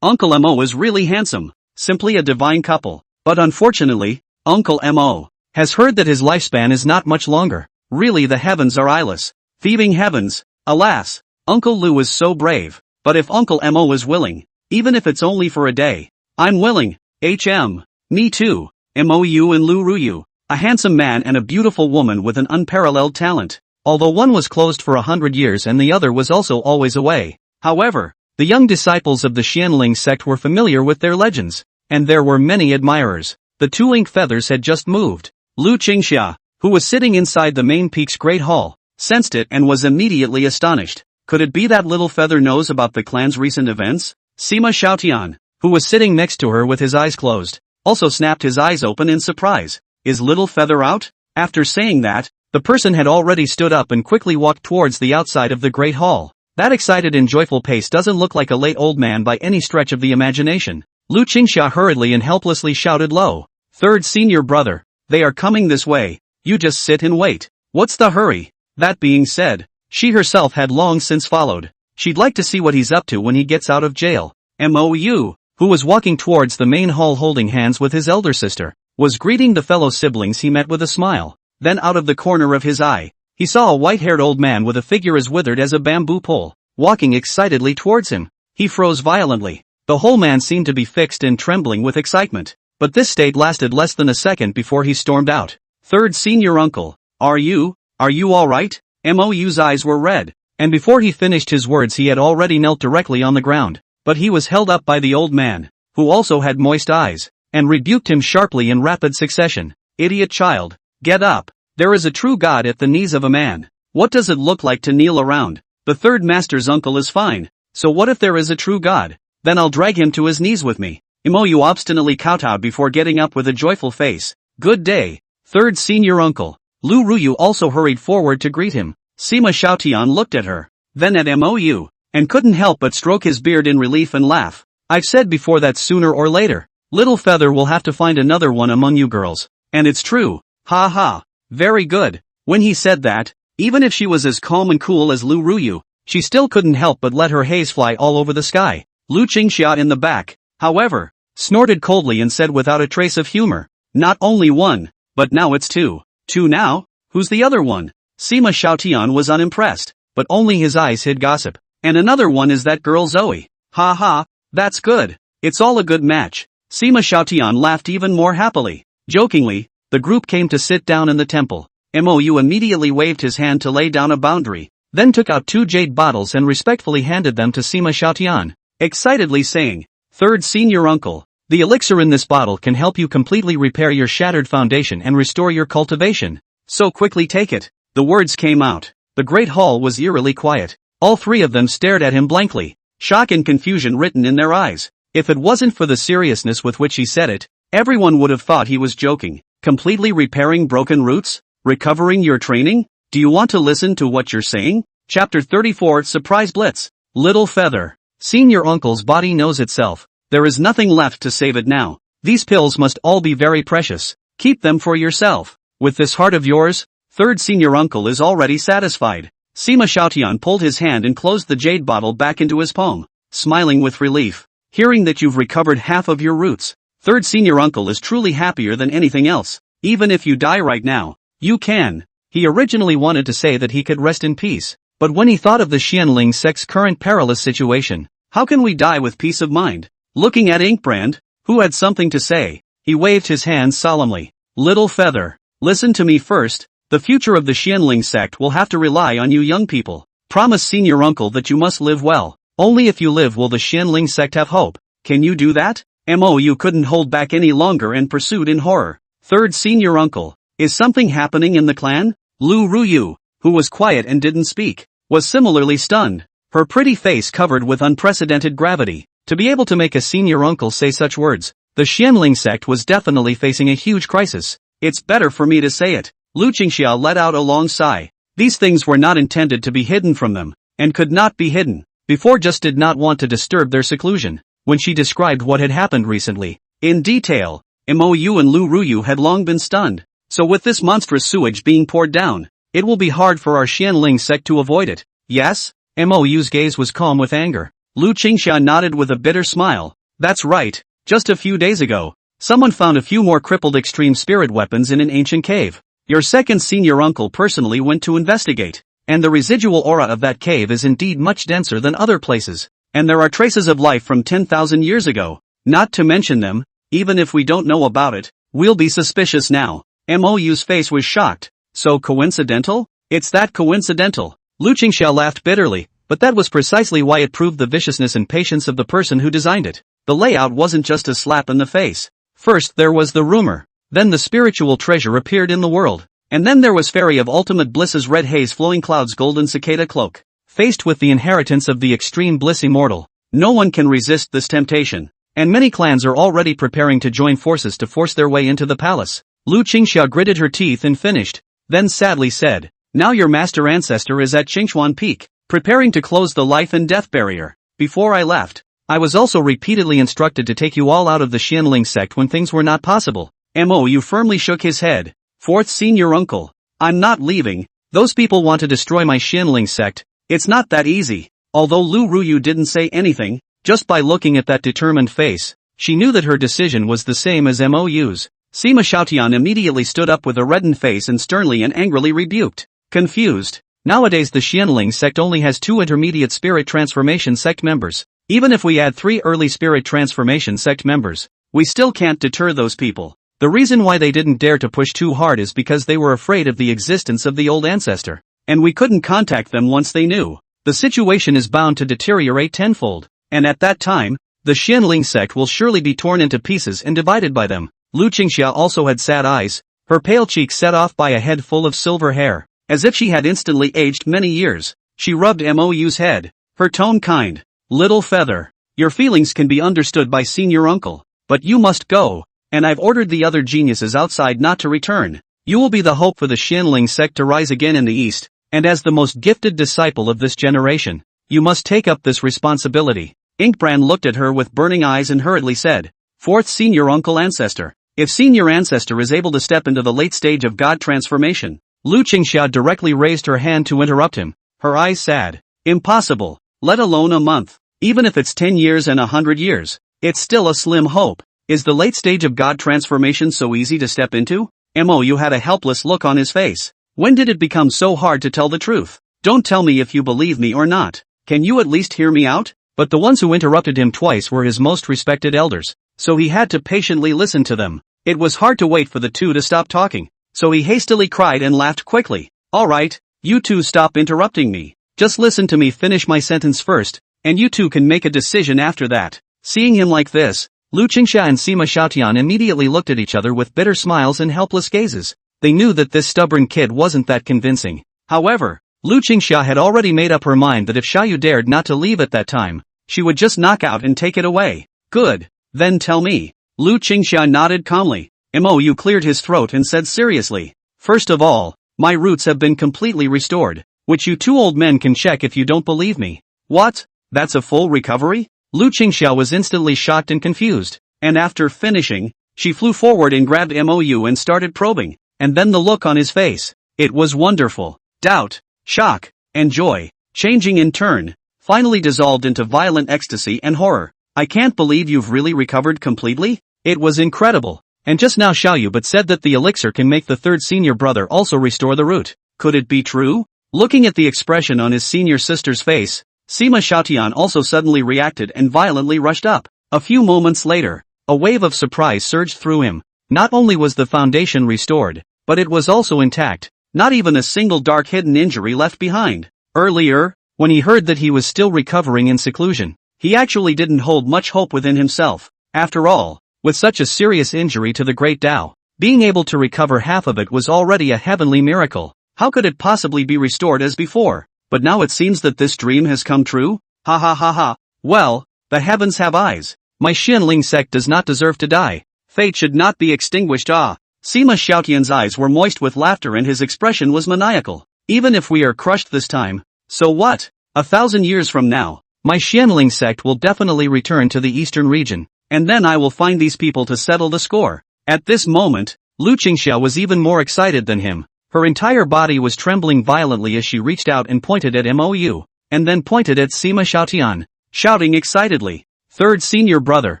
Uncle Mo is really handsome, simply a divine couple. But unfortunately, Uncle Mo has heard that his lifespan is not much longer. Really, the heavens are eyeless. Thieving heavens, alas. Uncle Lu is so brave, but if Uncle Mo is willing, even if it's only for a day, I'm willing. Me too. Mou and Lu Ruyu, a handsome man and a beautiful woman with an unparalleled talent. Although one was closed for 100 years and the other was also always away. However, the young disciples of the Xianling sect were familiar with their legends, and there were many admirers. The two ink feathers had just moved. Lu Qingxia, who was sitting inside the main peak's great hall, sensed it and was immediately astonished. Could it be that little feather knows about the clan's recent events? Sima Xiaotian, who was sitting next to her with his eyes closed, also snapped his eyes open in surprise. Is little feather out? After saying that, the person had already stood up and quickly walked towards the outside of the great hall. That excited and joyful pace doesn't look like a late old man by any stretch of the imagination. Lu Qingxia hurriedly and helplessly shouted low. Third senior brother, they are coming this way, you just sit and wait. What's the hurry? That being said, She herself had long since followed. She'd like to see what he's up to when he gets out of jail. Mou, who was walking towards the main hall holding hands with his elder sister, was greeting the fellow siblings he met with a smile. Then out of the corner of his eye, he saw a white-haired old man with a figure as withered as a bamboo pole, walking excitedly towards him. He froze violently. The whole man seemed to be fixed and trembling with excitement. But this state lasted less than a second before he stormed out. Third senior uncle, are you alright? Mou's eyes were red, and before he finished his words he had already knelt directly on the ground. But he was held up by the old man, who also had moist eyes, and rebuked him sharply in rapid succession. Idiot child, get up. There is a true God at the knees of a man. What does it look like to kneel around? The third master's uncle is fine. So what if there is a true God? Then I'll drag him to his knees with me. Mou obstinately kowtowed before getting up with a joyful face. Good day, third senior uncle. Lu Ruyu also hurried forward to greet him. Sima Xiaotian looked at her, then at Mou, and couldn't help but stroke his beard in relief and laugh. I've said before that sooner or later, Little Feather will have to find another one among you girls. And it's true. Ha ha. Very good. When he said that, even if she was as calm and cool as Lu Ruyu, she still couldn't help but let her haze fly all over the sky. Lu Qingxia in the back, however, snorted coldly and said without a trace of humor, not only one, but now it's two. Two now? Who's the other one? Sima Xiaotian was unimpressed, but only his eyes hid gossip. And another one is that girl Zoe. Ha ha, that's good. It's all a good match. Sima Xiaotian laughed even more happily. Jokingly, the group came to sit down in the temple. Mou immediately waved his hand to lay down a boundary, then took out 2 jade bottles and respectfully handed them to Sima Xiaotian, excitedly saying, Third senior uncle, the elixir in this bottle can help you completely repair your shattered foundation and restore your cultivation. So quickly take it. The words came out. The great hall was eerily quiet. All three of them stared at him blankly, shock and confusion written in their eyes. If it wasn't for the seriousness with which he said it, everyone would have thought he was joking. Completely repairing broken roots? Recovering your training? Do you want to listen to what you're saying? Chapter 34 Surprise Blitz. Little Feather. Senior uncle's body knows itself. There is nothing left to save it now. These pills must all be very precious. Keep them for yourself. With this heart of yours, third senior uncle is already satisfied. Sima Xiaotian pulled his hand and closed the jade bottle back into his palm, smiling with relief. Hearing that you've recovered half of your roots, third senior uncle is truly happier than anything else. Even if you die right now, you can. He originally wanted to say that he could rest in peace, but when he thought of the Xianling sect's current perilous situation, how can we die with peace of mind? Looking at Inkbrand, who had something to say, he waved his hand solemnly. Little Feather, listen to me first. The future of the Xianling sect will have to rely on you young people. Promise senior uncle that you must live well. Only if you live will the Xianling sect have hope. Can you do that? Mou couldn't hold back any longer and pursued in horror. Third senior uncle, is something happening in the clan? Lu Ruyu, who was quiet and didn't speak, was similarly stunned, her pretty face covered with unprecedented gravity. To be able to make a senior uncle say such words, the Xianling sect was definitely facing a huge crisis. It's better for me to say it. Lu Qingxia let out a long sigh. These things were not intended to be hidden from them, and could not be hidden. Before just did not want to disturb their seclusion. When she described what had happened recently, in detail, Mou and Lu Ruyu had long been stunned. So with this monstrous sewage being poured down, it will be hard for our Xianling sect to avoid it. Yes? Mou's gaze was calm with anger. Lu Qingxia nodded with a bitter smile. That's right. Just a few days ago, someone found a few more crippled extreme spirit weapons in an ancient cave. Your second senior uncle personally went to investigate, and the residual aura of that cave is indeed much denser than other places, and there are traces of life from 10,000 years ago. Not to mention them, even if we don't know about it, we'll be suspicious now. Mou's face was shocked. So coincidental? It's that coincidental. Lu Qingxia laughed bitterly, but that was precisely why it proved the viciousness and patience of the person who designed it. The layout wasn't just a slap in the face. First there was the rumor. Then the spiritual treasure appeared in the world. And then there was Fairy of Ultimate Bliss's red haze flowing clouds golden cicada cloak. Faced with the inheritance of the extreme bliss immortal, no one can resist this temptation. And many clans are already preparing to join forces to force their way into the palace. Lu Qingxia gritted her teeth and finished. Then sadly said, now your master ancestor is at Qingchuan Peak, preparing to close the life and death barrier. Before I left, I was also repeatedly instructed to take you all out of the Xianling sect when things were not possible. Mou firmly shook his head. Fourth senior uncle, I'm not leaving. Those people want to destroy my Xianling sect. It's not that easy. Although Lu Ruyu didn't say anything, just by looking at that determined face, she knew that her decision was the same as Mou's. Sima Xiaotian immediately stood up with a reddened face and sternly and angrily rebuked. Confused. Nowadays the Xianling sect only has 2 intermediate spirit transformation sect members. Even if we add 3 early spirit transformation sect members, we still can't deter those people. The reason why they didn't dare to push too hard is because they were afraid of the existence of the old ancestor. And we couldn't contact them once they knew. The situation is bound to deteriorate tenfold. And at that time, the Xianling sect will surely be torn into pieces and divided by them. Lu Qingxia also had sad eyes, her pale cheeks set off by a head full of silver hair. As if she had instantly aged many years, she rubbed Mou's head, her tone kind. Little feather, your feelings can be understood by senior uncle, but you must go, and I've ordered the other geniuses outside not to return. You will be the hope for the Xianling sect to rise again in the East, and as the most gifted disciple of this generation, you must take up this responsibility. Inkbrand looked at her with burning eyes and hurriedly said, 4th senior uncle ancestor. If senior ancestor is able to step into the late stage of God transformation. Lu Qingxia directly raised her hand to interrupt him, her eyes sad. Impossible, let alone a month. Even if it's 10 years and 100 years, it's still a slim hope. Is the late stage of God transformation so easy to step into? Mou had a helpless look on his face. When did it become so hard to tell the truth? Don't tell me if you believe me or not. Can you at least hear me out? But the ones who interrupted him twice were his most respected elders, so he had to patiently listen to them. It was hard to wait for the two to stop talking, so he hastily cried and laughed quickly. All right, you two stop interrupting me. Just listen to me finish my sentence first, and you two can make a decision after that. Seeing him like this, Lu Qingxia and Sima Xiaotian immediately looked at each other with bitter smiles and helpless gazes. They knew that this stubborn kid wasn't that convincing. However, Lu Qingxia had already made up her mind that if Xiaoyu dared not to leave at that time, she would just knock out and take it away. Good, then tell me. Lu Qingxia nodded calmly. Mou cleared his throat and said seriously, first of all, my roots have been completely restored, which you two old men can check if you don't believe me. What? That's a full recovery? Lu Qingxia was instantly shocked and confused, and after finishing, she flew forward and grabbed Mou and started probing, and then the look on his face. It was wonderful. Doubt, shock, and joy, changing in turn, finally dissolved into violent ecstasy and horror. I can't believe you've really recovered completely? It was incredible. And just now Xiaoyu but said that the elixir can make the third senior brother also restore the root. Could it be true? Looking at the expression on his senior sister's face, Sima Xiaotian also suddenly reacted and violently rushed up. A few moments later, a wave of surprise surged through him. Not only was the foundation restored, but it was also intact. Not even a single dark hidden injury left behind. Earlier, when he heard that he was still recovering in seclusion, he actually didn't hold much hope within himself. After all, with such a serious injury to the great Tao, being able to recover half of it was already a heavenly miracle. How could it possibly be restored as before? But now it seems that this dream has come true? Ha ha ha ha. Well, the heavens have eyes. My Xianling sect does not deserve to die. Fate should not be extinguished. Ah. Sima Xiaotian's eyes were moist with laughter and his expression was maniacal. Even if we are crushed this time, so what? 1,000 years from now, my Xianling sect will definitely return to the eastern region, and then I will find these people to settle the score. At this moment, Lu Qingxia was even more excited than him. Her entire body was trembling violently as she reached out and pointed at Mou, and then pointed at Sima Xiaotian, shouting excitedly, third senior brother,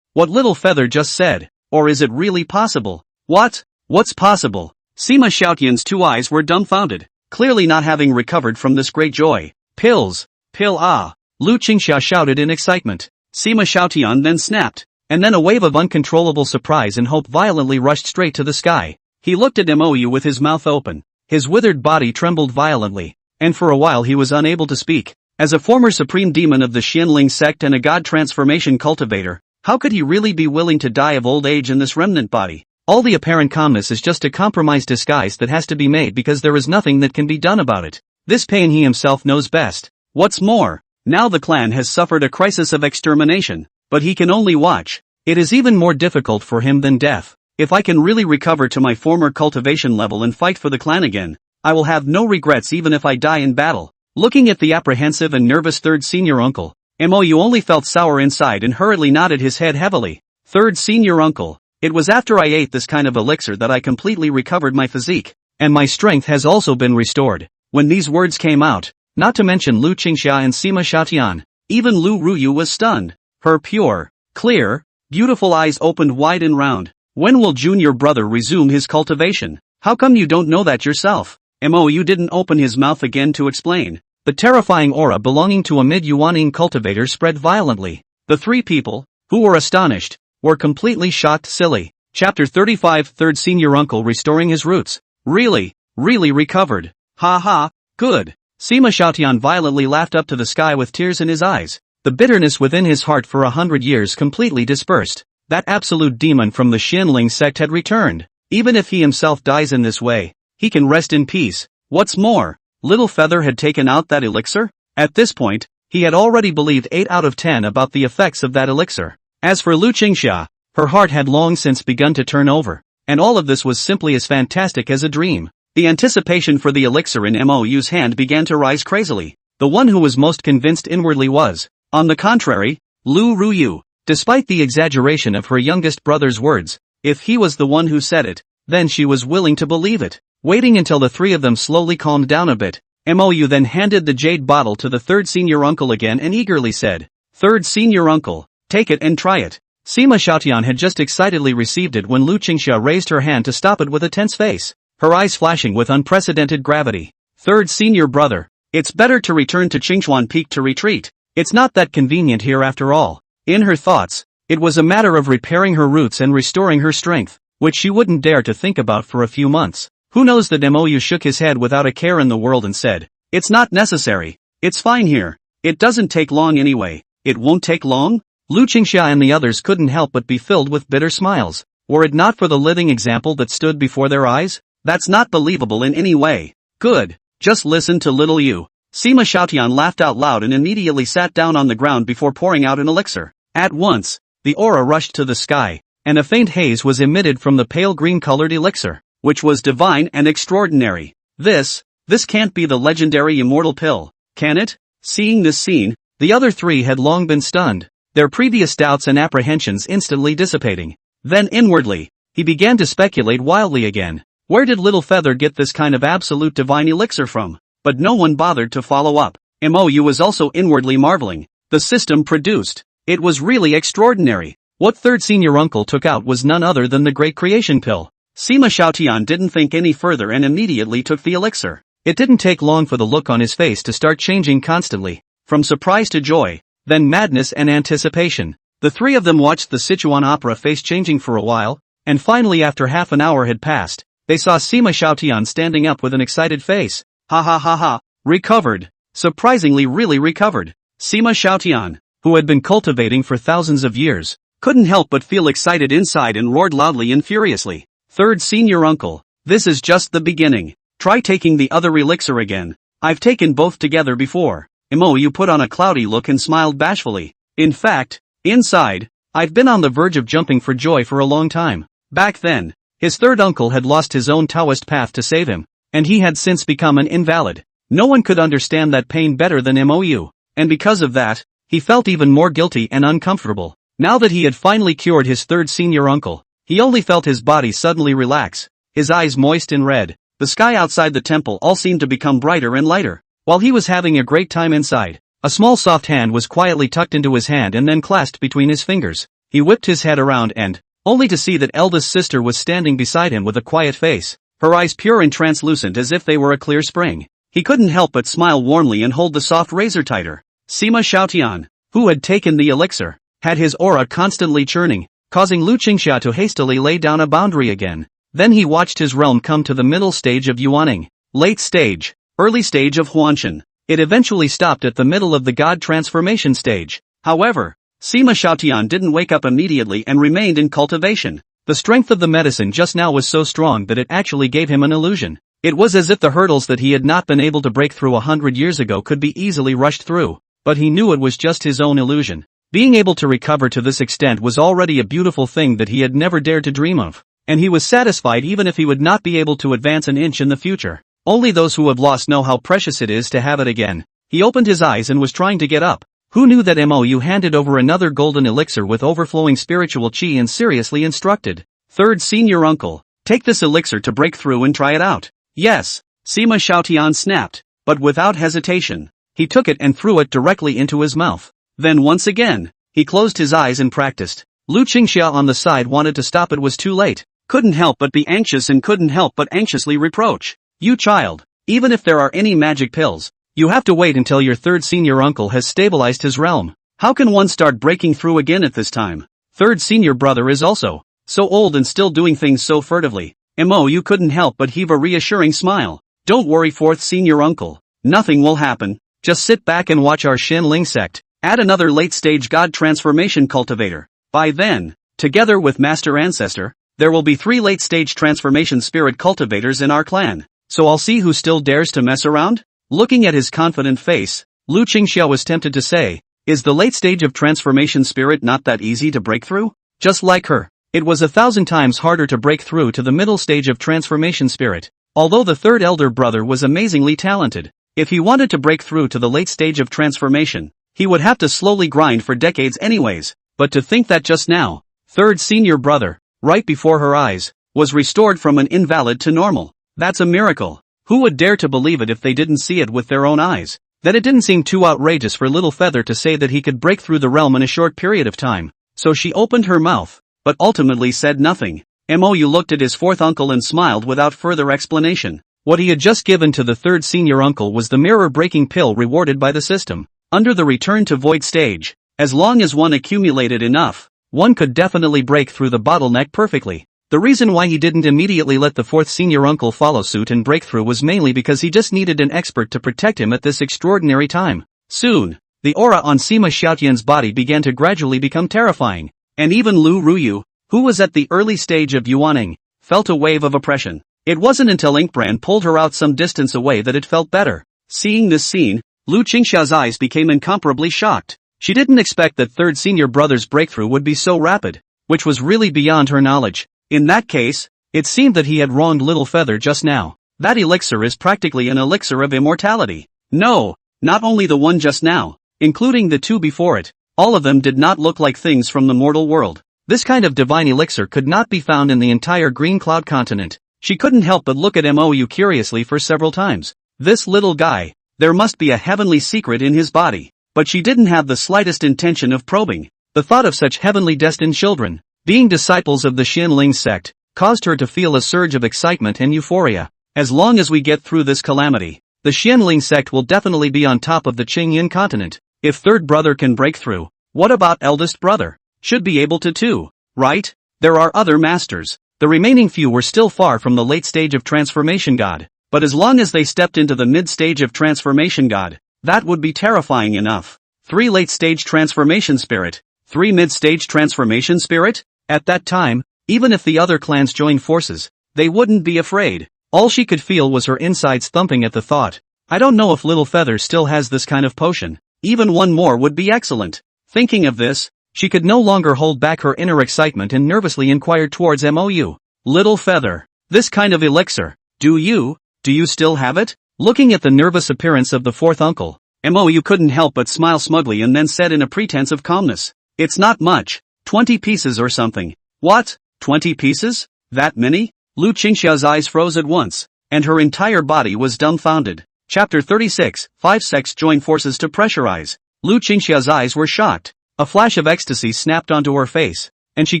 what little feather just said, or is it really possible? What? What's possible? Sima Xiaotian's two eyes were dumbfounded, clearly not having recovered from this great joy. Pills! Pill ah! Lu Qingxia shouted in excitement. Sima Xiaotian then snapped, and then a wave of uncontrollable surprise and hope violently rushed straight to the sky. He looked at Mou with his mouth open. His withered body trembled violently, and for a while he was unable to speak. As a former supreme demon of the Xianling sect and a god transformation cultivator, how could he really be willing to die of old age in this remnant body? All the apparent calmness is just a compromised disguise that has to be made because there is nothing that can be done about it. This pain he himself knows best. What's more, now the clan has suffered a crisis of extermination, but he can only watch. It is even more difficult for him than death. If I can really recover to my former cultivation level and fight for the clan again, I will have no regrets even if I die in battle. Looking at the apprehensive and nervous third senior uncle, Mou only felt sour inside and hurriedly nodded his head heavily. Third senior uncle, it was after I ate this kind of elixir that I completely recovered my physique, and my strength has also been restored. When these words came out, not to mention Lu Qingxia and Sima Xiaotian, even Lu Ruyu was stunned. Her pure, clear, beautiful eyes opened wide and round. When will junior brother resume his cultivation? How come you don't know that yourself? Mou didn't open his mouth again to explain. The terrifying aura belonging to a mid-Yuaning cultivator spread violently. The three people, who were astonished, were completely shocked silly. Chapter 35 Third Senior Uncle restoring his roots. Really recovered. Ha ha, good. Sima Xiaotian violently laughed up to the sky with tears in his eyes. The bitterness within his heart for 100 years completely dispersed. That absolute demon from the Xinling sect had returned. Even if he himself dies in this way, he can rest in peace. What's more, Little Feather had taken out that elixir? At this point, he had already believed 8 out of 10 about the effects of that elixir. As for Lu Qingxia, her heart had long since begun to turn over, and all of this was simply as fantastic as a dream. The anticipation for the elixir in Mou's hand began to rise crazily. The one who was most convinced inwardly was, on the contrary, Lu Ruyu. Despite the exaggeration of her youngest brother's words, if he was the one who said it, then she was willing to believe it. Waiting until the three of them slowly calmed down a bit, Mou then handed the jade bottle to the third senior uncle again and eagerly said, "Third senior uncle, take it and try it." Sima Xiaotian had just excitedly received it when Lu Qingxia raised her hand to stop it with a tense face, her eyes flashing with unprecedented gravity. "Third senior brother, it's better to return to Qingchuan Peak to retreat. It's not that convenient here after all." In her thoughts, it was a matter of repairing her roots and restoring her strength, which she wouldn't dare to think about for a few months. Who knows that Mou shook his head without a care in the world and said, "It's not necessary. It's fine here. It doesn't take long anyway." It won't take long? Lu Qingxia and the others couldn't help but be filled with bitter smiles. Were it not for the living example that stood before their eyes? That's not believable in any way. Good. Just listen to little you. Sima Xiaotian laughed out loud and immediately sat down on the ground before pouring out an elixir. At once, the aura rushed to the sky, and a faint haze was emitted from the pale green-colored elixir, which was divine and extraordinary. This can't be the legendary immortal pill, can it? Seeing this scene, the other three had long been stunned, their previous doubts and apprehensions instantly dissipating. Then inwardly, he began to speculate wildly again. Where did Little Feather get this kind of absolute divine elixir from? But no one bothered to follow up. Mou was also inwardly marveling. The system produced. It was really extraordinary. What third senior uncle took out was none other than the Great Creation Pill. Sima Xiaotian didn't think any further and immediately took the elixir. It didn't take long for the look on his face to start changing constantly, from surprise to joy, then madness and anticipation. The three of them watched the Sichuan opera face changing for a while, and finally after half an hour had passed, they saw Sima Xiaotian standing up with an excited face. Ha ha ha ha, recovered. Surprisingly really recovered. Sima Xiaotian, who had been cultivating for thousands of years, couldn't help but feel excited inside and roared loudly and furiously. Third senior uncle, this is just the beginning. Try taking the other elixir again. I've taken both together before. Mou put on a cloudy look and smiled bashfully. In fact, inside, I've been on the verge of jumping for joy for a long time. Back then, his third uncle had lost his own Taoist path to save him, and he had since become an invalid. No one could understand that pain better than Mou, and because of that, he felt even more guilty and uncomfortable. Now that he had finally cured his third senior uncle, he only felt his body suddenly relax, his eyes moist and red. The sky outside the temple all seemed to become brighter and lighter. While he was having a great time inside, a small soft hand was quietly tucked into his hand and then clasped between his fingers. He whipped his head around and, only to see that eldest sister was standing beside him with a quiet face, her eyes pure and translucent as if they were a clear spring. He couldn't help but smile warmly and hold the soft razor tighter. Sima Xiaotian, who had taken the elixir, had his aura constantly churning, causing Lu Qingxia to hastily lay down a boundary again. Then he watched his realm come to the middle stage of Yuaning, late stage, early stage of Huanshan. It eventually stopped at the middle of the god transformation stage. However, Sima Xiaotian didn't wake up immediately and remained in cultivation. The strength of the medicine just now was so strong that it actually gave him an illusion. It was as if the hurdles that he had not been able to break through 100 years ago could be easily rushed through, but he knew it was just his own illusion. Being able to recover to this extent was already a beautiful thing that he had never dared to dream of, and he was satisfied even if he would not be able to advance an inch in the future. Only those who have lost know how precious it is to have it again. He opened his eyes and was trying to get up. Who knew that Mou handed over another golden elixir with overflowing spiritual chi and seriously instructed, "Third senior uncle, take this elixir to break through and try it out." Yes, Sima Xiaotian snapped, but without hesitation. He took it and threw it directly into his mouth. Then once again, he closed his eyes and practiced. Lu Qingxia on the side wanted to stop, it was too late. Couldn't help but be anxious and couldn't help but anxiously reproach. You child, even if there are any magic pills, you have to wait until your third senior uncle has stabilized his realm. How can one start breaking through again at this time? Third senior brother is also so old and still doing things so furtively. You couldn't help but heave a reassuring smile. Don't worry, fourth senior uncle. Nothing will happen. Just sit back and watch our Xinling sect add another late-stage god transformation cultivator. By then, together with Master Ancestor, there will be 3 late-stage transformation spirit cultivators in our clan. So I'll see who still dares to mess around? Looking at his confident face, Lu Qingxia was tempted to say, is the late stage of transformation spirit not that easy to break through? Just like her, it was 1,000 times harder to break through to the middle stage of transformation spirit. Although the third elder brother was amazingly talented, if he wanted to break through to the late stage of transformation, he would have to slowly grind for decades anyways. But to think that just now, third senior brother, right before her eyes, was restored from an invalid to normal. That's a miracle. Who would dare to believe it if they didn't see it with their own eyes? That it didn't seem too outrageous for Little Feather to say that he could break through the realm in a short period of time. So she opened her mouth, but ultimately said nothing. Mou looked at his fourth uncle and smiled without further explanation. What he had just given to the third senior uncle was the mirror-breaking pill rewarded by the system. Under the return to void stage, as long as one accumulated enough, one could definitely break through the bottleneck perfectly. The reason why he didn't immediately let the fourth senior uncle follow suit and break through was mainly because he just needed an expert to protect him at this extraordinary time. Soon, the aura on Sima Xiaotian's body began to gradually become terrifying, and even Lu Ruyu, who was at the early stage of yuaning, felt a wave of oppression. It wasn't until Inkbrand pulled her out some distance away that it felt better. Seeing this scene, Lu Qingxia's eyes became incomparably shocked. She didn't expect that third senior brother's breakthrough would be so rapid, which was really beyond her knowledge. In that case, it seemed that he had wronged Little Feather just now. That elixir is practically an elixir of immortality. No, not only the one just now, including the 2 before it, all of them did not look like things from the mortal world. This kind of divine elixir could not be found in the entire Green Cloud continent. She couldn't help but look at Mou curiously for several times. This little guy, there must be a heavenly secret in his body. But she didn't have the slightest intention of probing. The thought of such heavenly destined children, being disciples of the Xinling sect, caused her to feel a surge of excitement and euphoria. As long as we get through this calamity, the Xinling sect will definitely be on top of the Qingyin continent. If third brother can break through, what about eldest brother? Should be able to too, right? There are other masters. The remaining few were still far from the late stage of transformation god, but as long as they stepped into the mid stage of transformation god, that would be terrifying enough. 3 late-stage transformation spirit, 3 mid-stage transformation spirit? At that time, even if the other clans joined forces, they wouldn't be afraid. All she could feel was her insides thumping at the thought. I don't know if Little Feather still has this kind of potion. Even one more would be excellent. Thinking of this, she could no longer hold back her inner excitement and nervously inquired towards Mou. Little Feather, this kind of elixir, do you still have it? Looking at the nervous appearance of the fourth uncle, Mou couldn't help but smile smugly and then said in a pretense of calmness, it's not much, 20 pieces or something. What? 20 pieces? That many? Lu Qingxia's eyes froze at once, and her entire body was dumbfounded. Chapter 36, 5 sects join forces to pressurize. Lu Qingxia's eyes were shocked. A flash of ecstasy snapped onto her face, and she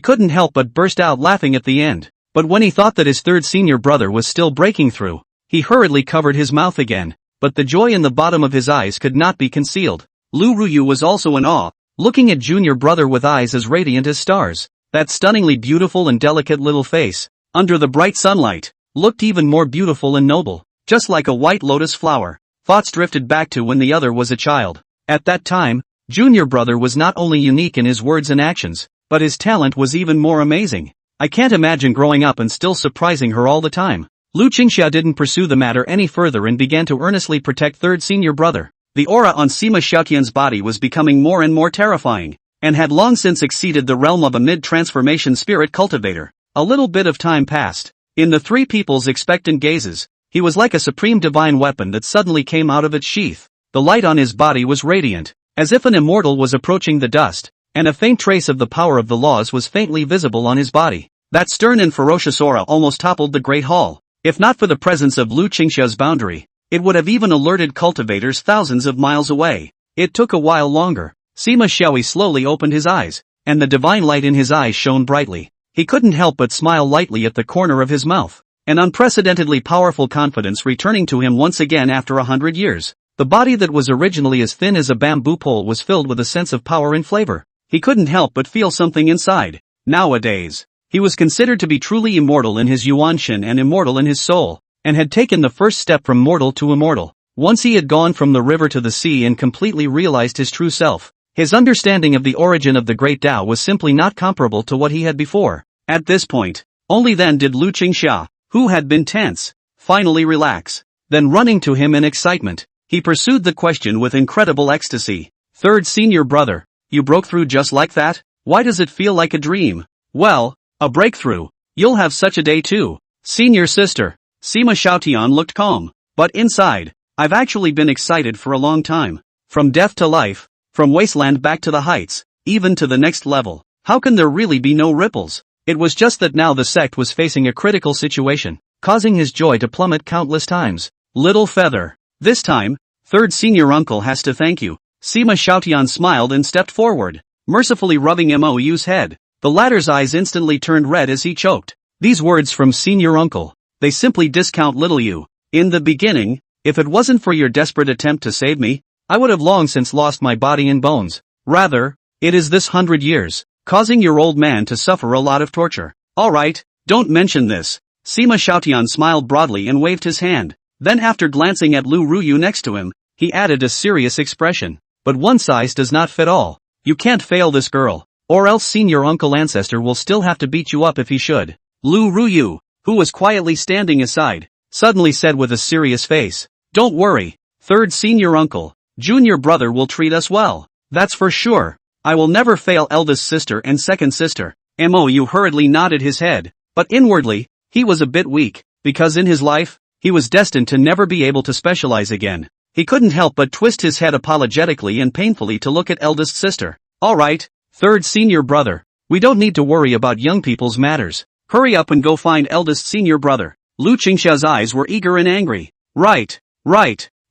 couldn't help but burst out laughing at the end. But when he thought that his third senior brother was still breaking through, he hurriedly covered his mouth again, but the joy in the bottom of his eyes could not be concealed. Lu Ruyu was also in awe, looking at junior brother with eyes as radiant as stars. That stunningly beautiful and delicate little face, under the bright sunlight, looked even more beautiful and noble, just like a white lotus flower. Thoughts drifted back to when the other was a child. At that time, junior brother was not only unique in his words and actions, but his talent was even more amazing. I can't imagine growing up and still surprising her all the time. Lu Qingxia didn't pursue the matter any further and began to earnestly protect third senior brother. The aura on Sima Xiaotian's body was becoming more and more terrifying, and had long since exceeded the realm of a mid-transformation spirit cultivator. A little bit of time passed. In the 3 people's expectant gazes, he was like a supreme divine weapon that suddenly came out of its sheath. The light on his body was radiant, as if an immortal was approaching the dust, and a faint trace of the power of the laws was faintly visible on his body. That stern and ferocious aura almost toppled the great hall. If not for the presence of Lu Qingxia's boundary, it would have even alerted cultivators thousands of miles away. It took a while longer. Sima Xiaoyi slowly opened his eyes, and the divine light in his eyes shone brightly. He couldn't help but smile lightly at the corner of his mouth. An unprecedentedly powerful confidence returning to him once again after 100 years. The body that was originally as thin as a bamboo pole was filled with a sense of power and flavor. He couldn't help but feel something inside. Nowadays, he was considered to be truly immortal in his yuanshan and immortal in his soul, and had taken the first step from mortal to immortal. Once he had gone from the river to the sea and completely realized his true self. His understanding of the origin of the great Tao was simply not comparable to what he had before. At this point, only then did Lu Qingxia, who had been tense, finally relax. Then running to him in excitement, he pursued the question with incredible ecstasy. Third senior brother, you broke through just like that? Why does it feel like a dream? Well, a breakthrough. You'll have such a day too. Senior sister, Sima Xiaotian looked calm, but inside, I've actually been excited for a long time. From death to life, from wasteland back to the heights, even to the next level. How can there really be no ripples? It was just that now the sect was facing a critical situation, causing his joy to plummet countless times. Little feather. This time, third senior uncle has to thank you. Sima Xiaotian smiled and stepped forward, mercifully rubbing Mou's head. The latter's eyes instantly turned red as he choked. These words from senior uncle, they simply discount little you. In the beginning, if it wasn't for your desperate attempt to save me, I would have long since lost my body and bones. Rather, it is this 100 years, causing your old man to suffer a lot of torture. Alright, don't mention this. Sima Xiaotian smiled broadly and waved his hand. Then after glancing at Lu Ruyu next to him, he added a serious expression. But one size does not fit all. You can't fail this girl, or else senior uncle ancestor will still have to beat you up if he should. Lu Ruyu, who was quietly standing aside, suddenly said with a serious face. Don't worry, third senior uncle, junior brother will treat us well. That's for sure. I will never fail eldest sister and second sister. Mou hurriedly nodded his head, but inwardly, he was a bit weak, because in his life, he was destined to never be able to specialize again. He couldn't help but twist his head apologetically and painfully to look at eldest sister. Alright, third senior brother, we don't need to worry about young people's matters. Hurry up and go find eldest senior brother. Lu Qingxia's eyes were eager and angry. Right,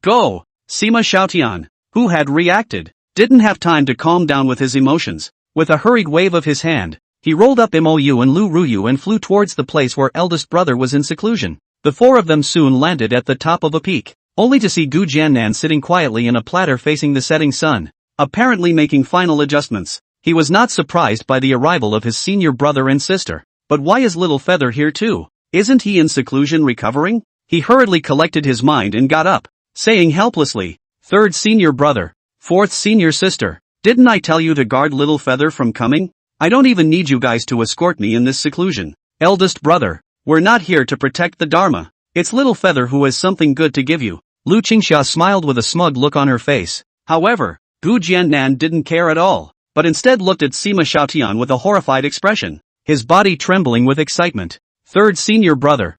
go. Sima Xiaotian, who had reacted, didn't have time to calm down with his emotions. With a hurried wave of his hand, he rolled up Mou and Lu Ruyu and flew towards the place where eldest brother was in seclusion. The four of them soon landed at the top of a peak, only to see Gu Jiannan sitting quietly in a platter facing the setting sun, apparently making final adjustments. He was not surprised by the arrival of his senior brother and sister. But why is little feather here too? Isn't he in seclusion recovering? He hurriedly collected his mind and got up, saying helplessly, third senior brother, fourth senior sister, didn't I tell you to guard little feather from coming? I don't even need you guys to escort me in this seclusion. Eldest brother, we're not here to protect the Dharma. It's little feather who has something good to give you. Lu Qingxia smiled with a smug look on her face. However, Gu Jiannan didn't care at all, but instead looked at Sima Xiaotian with a horrified expression, his body trembling with excitement. Third senior brother,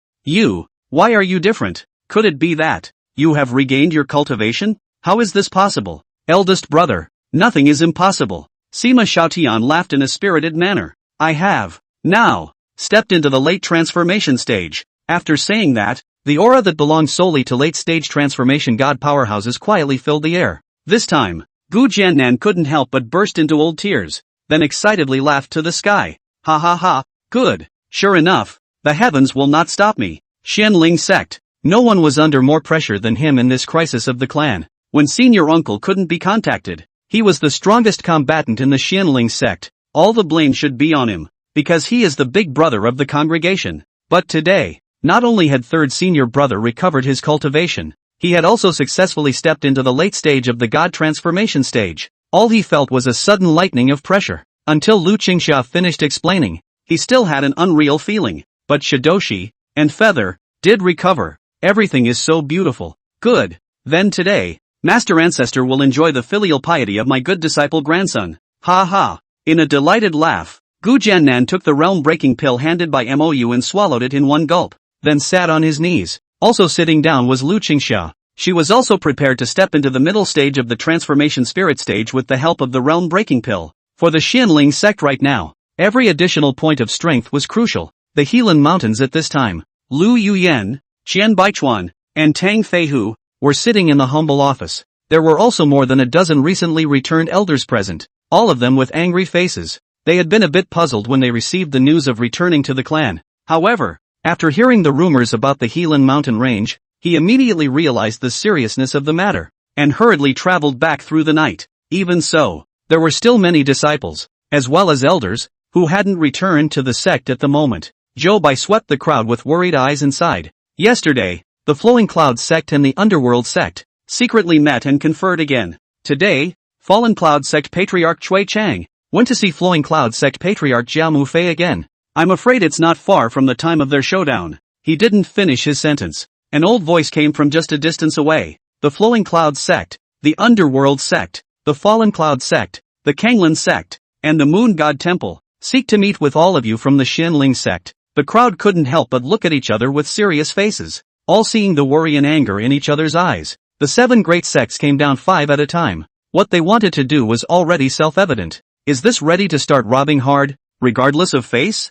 why are you different? Could it be that you have regained your cultivation? How is this possible? Eldest brother, nothing is impossible. Sima Xiaotian laughed in a spirited manner. I have, now, stepped into the late transformation stage. After saying that, the aura that belongs solely to late-stage transformation god powerhouses quietly filled the air. This time, Gu Jiannan couldn't help but burst into old tears, then excitedly laughed to the sky. Ha ha ha, good. Sure enough, the heavens will not stop me. Xianling Sect. No one was under more pressure than him in this crisis of the clan. When senior uncle couldn't be contacted, he was the strongest combatant in the Xianling Sect. All the blame should be on him, because he is the big brother of the congregation. But today, not only had third senior brother recovered his cultivation, he had also successfully stepped into the late stage of the god transformation stage. All he felt was a sudden lightening of pressure. Until Lu Qingxia finished explaining, he still had an unreal feeling. But Shidoshi and Feather did recover. Everything is so beautiful. Good. Then today, Master Ancestor will enjoy the filial piety of my good disciple grandson. Ha ha. In a delighted laugh, Gu Jiannan took the realm-breaking pill handed by Mou and swallowed it in one gulp, then sat on his knees. Also sitting down was Lu Qingxia. She was also prepared to step into the middle stage of the transformation spirit stage with the help of the realm-breaking pill. For the Xianling Sect right now, every additional point of strength was crucial. The Helan Mountains at this time. Lu Yuyan, Qian Baichuan, and Tang Feihu, were sitting in the humble office. There were also more than a dozen recently returned elders present, all of them with angry faces. They had been a bit puzzled when they received the news of returning to the clan. However, after hearing the rumors about the Helan mountain range, he immediately realized the seriousness of the matter, and hurriedly traveled back through the night. Even so, there were still many disciples, as well as elders, who hadn't returned to the sect at the moment. Zhou Bai swept the crowd with worried eyes and sighed. Yesterday, the Flowing Cloud sect and the Underworld sect secretly met and conferred again. Today, Fallen Cloud sect Patriarch Chui Chang went to see Flowing Cloud sect Patriarch Jia Mufei again. I'm afraid it's not far from the time of their showdown. He didn't finish his sentence. An old voice came from just a distance away. The Flowing Cloud sect, the Underworld sect, the Fallen Cloud sect, the Kanglan sect, and the Moon God Temple seek to meet with all of you from the Xinling sect. The crowd couldn't help but look at each other with serious faces, all seeing the worry and anger in each other's eyes. The 7 great sects came down 5 at a time. What they wanted to do was already self-evident. Is this ready to start robbing hard, regardless of face?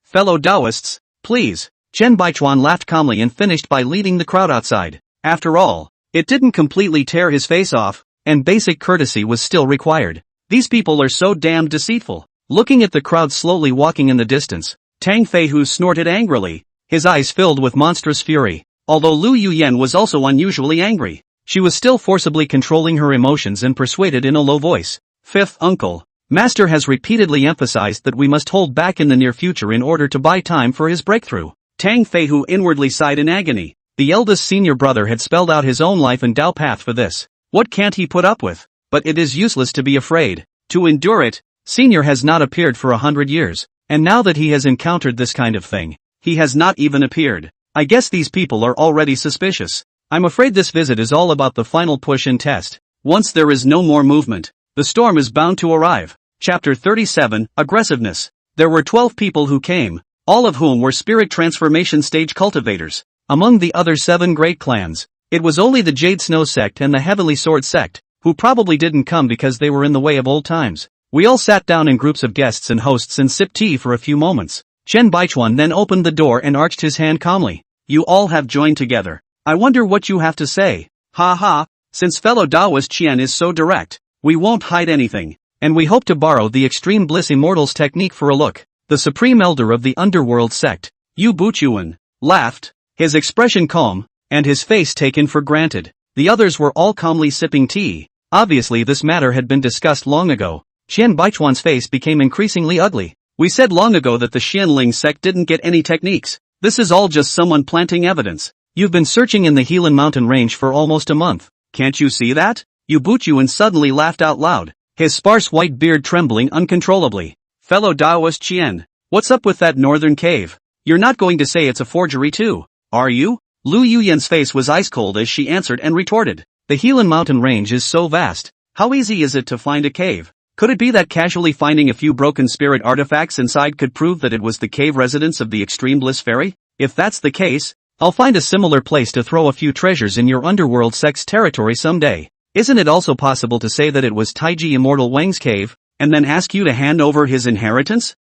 Fellow Taoists, please. Chen Baichuan laughed calmly and finished by leading the crowd outside. After all, it didn't completely tear his face off, and basic courtesy was still required. These people are so damned deceitful. Looking at the crowd slowly walking in the distance, Tang Feihu snorted angrily, his eyes filled with monstrous fury. Although Lu Yuyan was also unusually angry, she was still forcibly controlling her emotions and persuaded in a low voice. Fifth uncle, Master has repeatedly emphasized that we must hold back in the near future in order to buy time for his breakthrough. Tang Feihu inwardly sighed in agony. The eldest senior brother had spelled out his own life and Dao path for this. What can't he put up with? But it is useless to be afraid. To endure it, Senior has not appeared for 100 years, and now that he has encountered this kind of thing, he has not even appeared. I guess these people are already suspicious. I'm afraid this visit is all about the final push and test. Once there is no more movement, the storm is bound to arrive. Chapter 37, Aggressiveness. There were 12 people who came, all of whom were spirit transformation stage cultivators. Among the other 7 great clans, it was only the Jade Snow sect and the Heavenly Sword sect, who probably didn't come because they were in the way of old times. We all sat down in groups of guests and hosts and sipped tea for a few moments. Chen Baichuan then opened the door and arched his hand calmly. You all have joined together. I wonder what you have to say. Ha ha, since fellow Taoist Qian is so direct, we won't hide anything, and we hope to borrow the Extreme Bliss Immortals technique for a look. The Supreme Elder of the Underworld sect, Yu Buchuan, laughed, his expression calm, and his face taken for granted. The others were all calmly sipping tea. Obviously this matter had been discussed long ago. Qian Baichuan's face became increasingly ugly. We said long ago that the Xianling sect didn't get any techniques. This is all just someone planting evidence. You've been searching in the Helan mountain range for almost a month. Can't you see that? Yu Buchuan suddenly laughed out loud, his sparse white beard trembling uncontrollably. Fellow Taoist Qian, what's up with that northern cave? You're not going to say it's a forgery too, are you? Lu Yuyan's face was ice cold as she answered and retorted. The Helan mountain range is so vast. How easy is it to find a cave? Could it be that casually finding a few broken spirit artifacts inside could prove that it was the cave residence of the Extreme Bliss Fairy? If that's the case, I'll find a similar place to throw a few treasures in your underworld sect's territory someday. Isn't it also possible to say that it was Taiji Immortal Wang's cave, and then ask you to hand over his inheritance?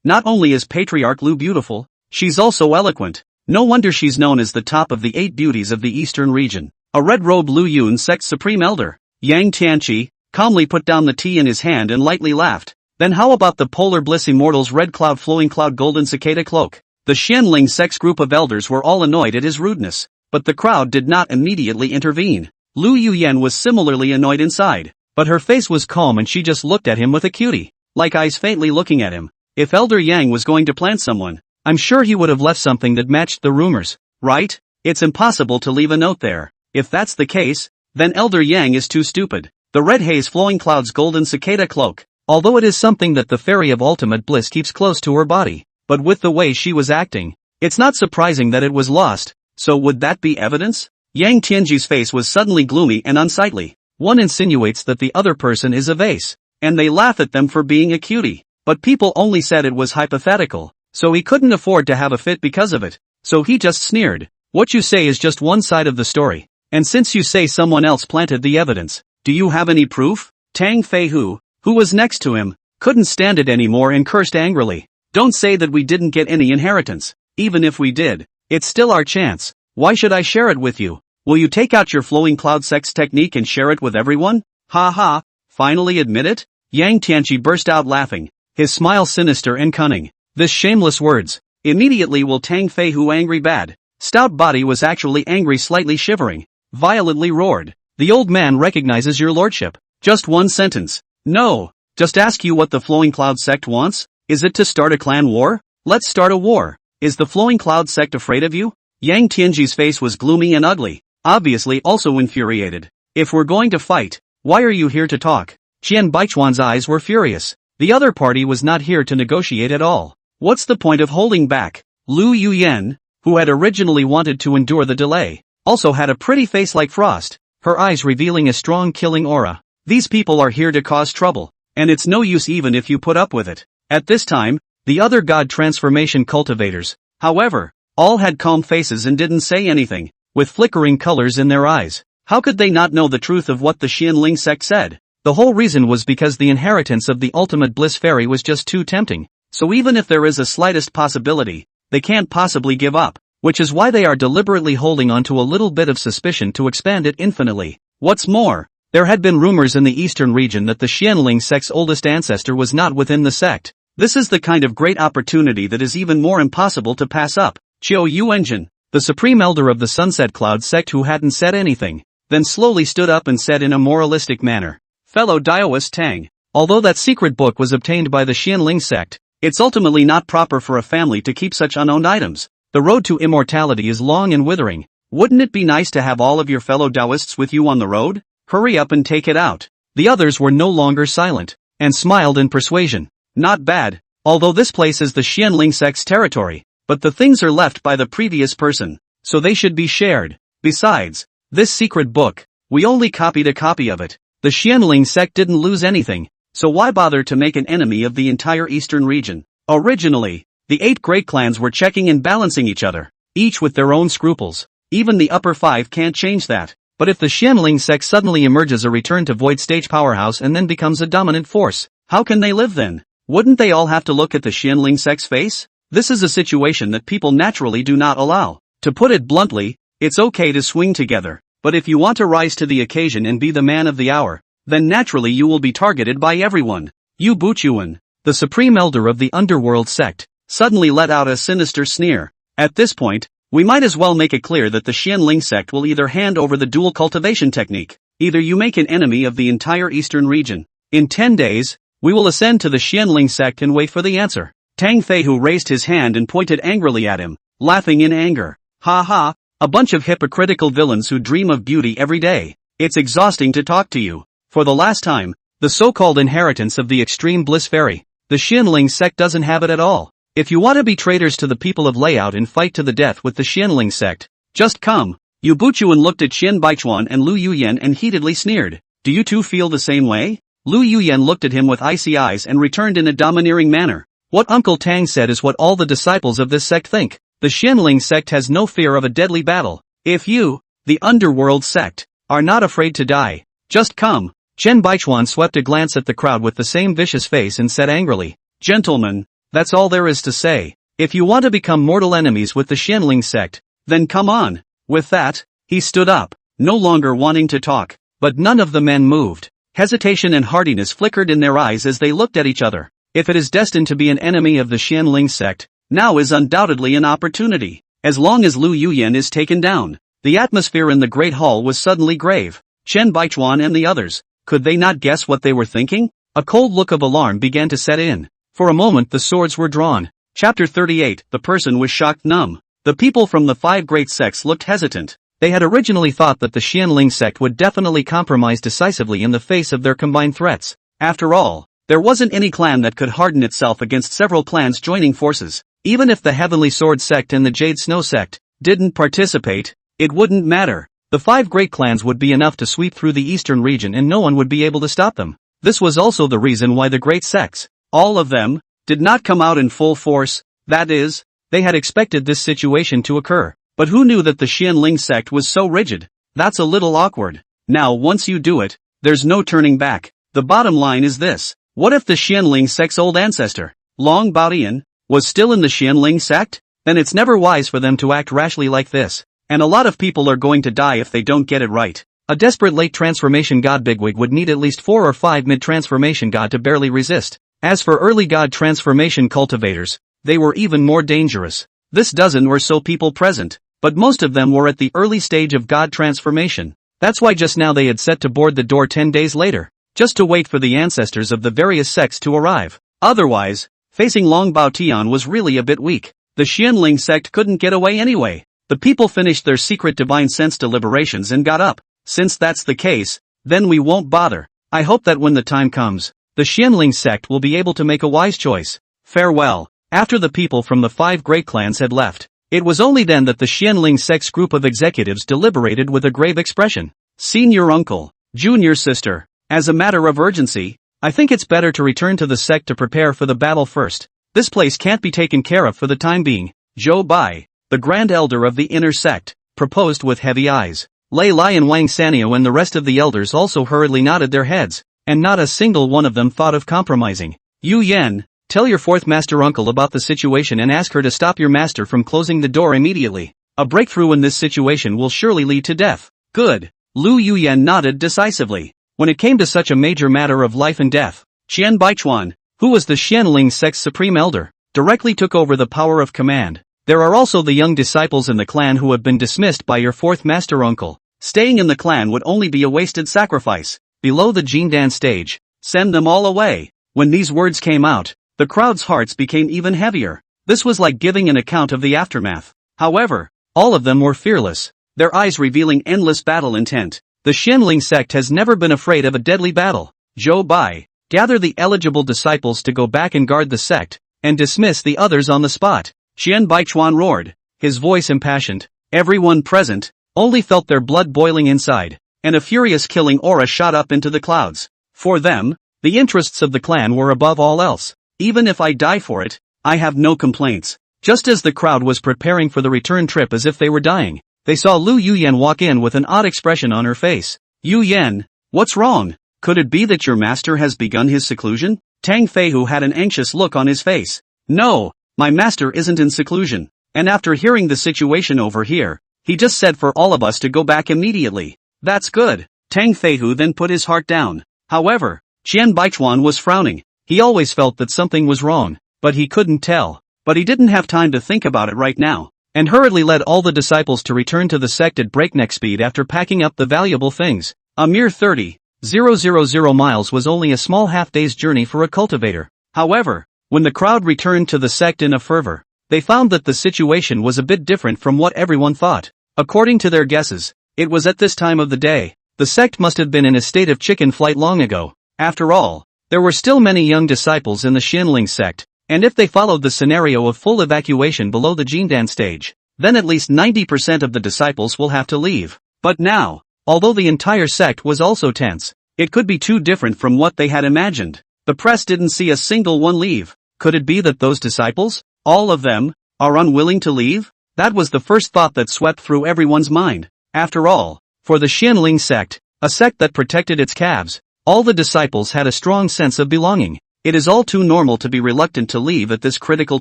Not only is Patriarch Lu beautiful, she's also eloquent. No wonder she's known as the top of the 8 beauties of the eastern region. A red-robed Lu Yun sect's supreme elder, Yang Tianqi, calmly put down the tea in his hand and lightly laughed. Then how about the Polar Bliss Immortal's red cloud flowing cloud golden cicada cloak? The Xianling sect's group of elders were all annoyed at his rudeness, but the crowd did not immediately intervene. Lu Yuyan was similarly annoyed inside, but her face was calm and she just looked at him with a cutie-like eyes faintly looking at him. If Elder Yang was going to plant someone, I'm sure he would have left something that matched the rumors, right? It's impossible to leave a note there. If that's the case, then Elder Yang is too stupid. The red haze flowing cloud's golden cicada cloak, although it is something that the Fairy of Ultimate Bliss keeps close to her body, but with the way she was acting, it's not surprising that it was lost. So would that be evidence? Yang Tianji's face was suddenly gloomy and unsightly. One insinuates that the other person is a vase, and they laugh at them for being a cutie. But people only said it was hypothetical, so he couldn't afford to have a fit because of it. So he just sneered. What you say is just one side of the story. And since you say someone else planted the evidence, do you have any proof? Tang Feihu, who was next to him, couldn't stand it anymore and cursed angrily. Don't say that we didn't get any inheritance. Even if we did, It's still our chance. Why should I share it with you? Will you take out your flowing cloud sex technique and share it with everyone? Ha ha, finally admit it? Yang Tianqi burst out laughing, his smile sinister and cunning. This shameless words. Immediately will Tang Fei Hu angry bad. Stout body was actually angry, slightly shivering. Violently roared. The old man recognizes your lordship. Just one sentence. No. Just ask you what the Flowing Cloud sect wants? Is it to start a clan war? Let's start a war. Is the Flowing Cloud sect afraid of you? Yang Tianji's face was gloomy and ugly, obviously also infuriated. If we're going to fight, why are you here to talk? Qian Baichuan's eyes were furious. The other party was not here to negotiate at all. What's the point of holding back? Lu Yuyan, who had originally wanted to endure the delay, also had a pretty face like frost, her eyes revealing a strong killing aura. These people are here to cause trouble, and it's no use even if you put up with it. At this time, the other god transformation cultivators, however, all had calm faces and didn't say anything, with flickering colors in their eyes. How could they not know the truth of what the Xianling sect said? The whole reason was because the inheritance of the ultimate bliss fairy was just too tempting, so even if there is a slightest possibility, they can't possibly give up, which is why they are deliberately holding on to a little bit of suspicion to expand it infinitely. What's more, there had been rumors in the eastern region that the Xianling sect's oldest ancestor was not within the sect. This is the kind of great opportunity that is even more impossible to pass up. Qiu Yuanjin, the supreme elder of the Sunset Cloud sect who hadn't said anything, then slowly stood up and said in a moralistic manner, "Fellow Daoist Tang, although that secret book was obtained by the Xianling sect, it's ultimately not proper for a family to keep such unowned items. The road to immortality is long and withering. Wouldn't it be nice to have all of your fellow Daoists with you on the road? Hurry up and take it out." The others were no longer silent, and smiled in persuasion. Not bad, although this place is the Xianling sect's territory, but the things are left by the previous person, so they should be shared. Besides, this secret book, we only copied a copy of it. The Xianling sect didn't lose anything, so why bother to make an enemy of the entire eastern region? Originally, the 8 great clans were checking and balancing each other, each with their own scruples. Even the upper 5 can't change that. But if the Xianling sect suddenly emerges a return to void stage powerhouse and then becomes a dominant force, how can they live then? Wouldn't they all have to look at the Xianling sect's face? This is a situation that people naturally do not allow. To put it bluntly, it's okay to swing together, but if you want to rise to the occasion and be the man of the hour, then naturally you will be targeted by everyone. Yu Buchuan, the supreme elder of the underworld sect, suddenly let out a sinister sneer. At this point, we might as well make it clear that the Xianling sect will either hand over the dual cultivation technique, either you make an enemy of the entire eastern region. In 10 days, we will ascend to the Xianling sect and wait for the answer. Tang Feihu raised his hand and pointed angrily at him, laughing in anger. Ha ha, a bunch of hypocritical villains who dream of beauty every day. It's exhausting to talk to you. For the last time, the so-called inheritance of the extreme bliss fairy, the Xianling sect doesn't have it at all. If you want to be traitors to the people of Layout and fight to the death with the Xianling sect, just come. Yu Buchuan looked at Qian Baichuan and Lu Yuyan and heatedly sneered. Do you two feel the same way? Lu Yuyan looked at him with icy eyes and returned in a domineering manner. What Uncle Tang said is what all the disciples of this sect think. The Xianling sect has no fear of a deadly battle. If you, the underworld sect, are not afraid to die, just come. Qian Baichuan swept a glance at the crowd with the same vicious face and said angrily, "Gentlemen, that's all there is to say. If you want to become mortal enemies with the Xianling sect, then come on." With that, he stood up, no longer wanting to talk, but none of the men moved. Hesitation and hardiness flickered in their eyes as they looked at each other. If it is destined to be an enemy of the Xianling sect, now is undoubtedly an opportunity. As long as Lu Yuyan is taken down, the atmosphere in the Great Hall was suddenly grave. Chen Baichuan and the others, could they not guess what they were thinking? A cold look of alarm began to set in. For a moment the swords were drawn. Chapter 38, the person was shocked numb. The people from the 5 great sects looked hesitant. They had originally thought that the Xianling sect would definitely compromise decisively in the face of their combined threats. After all, there wasn't any clan that could harden itself against several clans joining forces. Even if the Heavenly Sword sect and the Jade Snow sect didn't participate, it wouldn't matter. The 5 great clans would be enough to sweep through the eastern region and no one would be able to stop them. This was also the reason why the great sects, all of them, did not come out in full force. That is, they had expected this situation to occur. But who knew that the Xianling sect was so rigid? That's a little awkward. Now once you do it, there's no turning back. The bottom line is this. What if the Xianling sect's old ancestor, Long Baodian, was still in the Xianling sect? then it's never wise for them to act rashly like this. And a lot of people are going to die if they don't get it right. A desperate late transformation god bigwig would need at least 4 or 5 mid-transformation god to barely resist. As for early god transformation cultivators, they were even more dangerous. This dozen or so people present, but most of them were at the early stage of god transformation. That's why just now they had set to board the door 10 days later, just to wait for the ancestors of the various sects to arrive. Otherwise, facing Long Bao Tian was really a bit weak. The Xianling sect couldn't get away anyway. The people finished their secret divine sense deliberations and got up. Since that's the case, then we won't bother. I hope that when the time comes, the Xianling sect will be able to make a wise choice. Farewell. After the people from the 5 great clans had left, it was only then that the Xianling sect's group of executives deliberated with a grave expression. Senior uncle, junior sister, as a matter of urgency, I think it's better to return to the sect to prepare for the battle first. This place can't be taken care of for the time being. Zhou Bai, the grand elder of the inner sect, proposed with heavy eyes. Lei Lai and Wang Sanyo and the rest of the elders also hurriedly nodded their heads, and not a single one of them thought of compromising. Yu Yan, tell your 4th master uncle about the situation and ask her to stop your master from closing the door immediately. A breakthrough in this situation will surely lead to death. Good. Lu Yuyan nodded decisively. When it came to such a major matter of life and death, Qian Baichuan, who was the Xianling sect's supreme elder, directly took over the power of command. There are also the young disciples in the clan who have been dismissed by your 4th master uncle. Staying in the clan would only be a wasted sacrifice. Below the Jindan stage, send them all away. When these words came out, the crowd's hearts became even heavier. This was like giving an account of the aftermath. However, all of them were fearless, their eyes revealing endless battle intent. The Xianling sect has never been afraid of a deadly battle. Zhou Bai, gather the eligible disciples to go back and guard the sect, and dismiss the others on the spot. Qian Baichuan roared, his voice impassioned. Everyone present only felt their blood boiling inside, and a furious killing aura shot up into the clouds. For them, the interests of the clan were above all else. Even if I die for it, I have no complaints. Just as the crowd was preparing for the return trip as if they were dying, they saw Lu Yuyan walk in with an odd expression on her face. Yu Yan, what's wrong? Could it be that your master has begun his seclusion? Tang Feihu had an anxious look on his face. No, my master isn't in seclusion, and after hearing the situation over here, he just said for all of us to go back immediately. That's good. Tang Feihu then put his heart down. However, Qian Baichuan was frowning. He always felt that something was wrong, but he couldn't tell. But he didn't have time to think about it right now, and hurriedly led all the disciples to return to the sect at breakneck speed after packing up the valuable things. A mere 30,000 miles was only a small half-day's journey for a cultivator. However, when the crowd returned to the sect in a fervor, they found that the situation was a bit different from what everyone thought. According to their guesses, it was at this time of the day. The sect must have been in a state of chicken flight long ago. After all, there were still many young disciples in the Xianling sect, and if they followed the scenario of full evacuation below the Jindan stage, then at least 90% of the disciples will have to leave. But now, although the entire sect was also tense, it could be too different from what they had imagined. The press didn't see a single one leave. Could it be that those disciples, all of them, are unwilling to leave? That was the first thought that swept through everyone's mind. After all, for the Xianling sect, a sect that protected its calves, all the disciples had a strong sense of belonging. It is all too normal to be reluctant to leave at this critical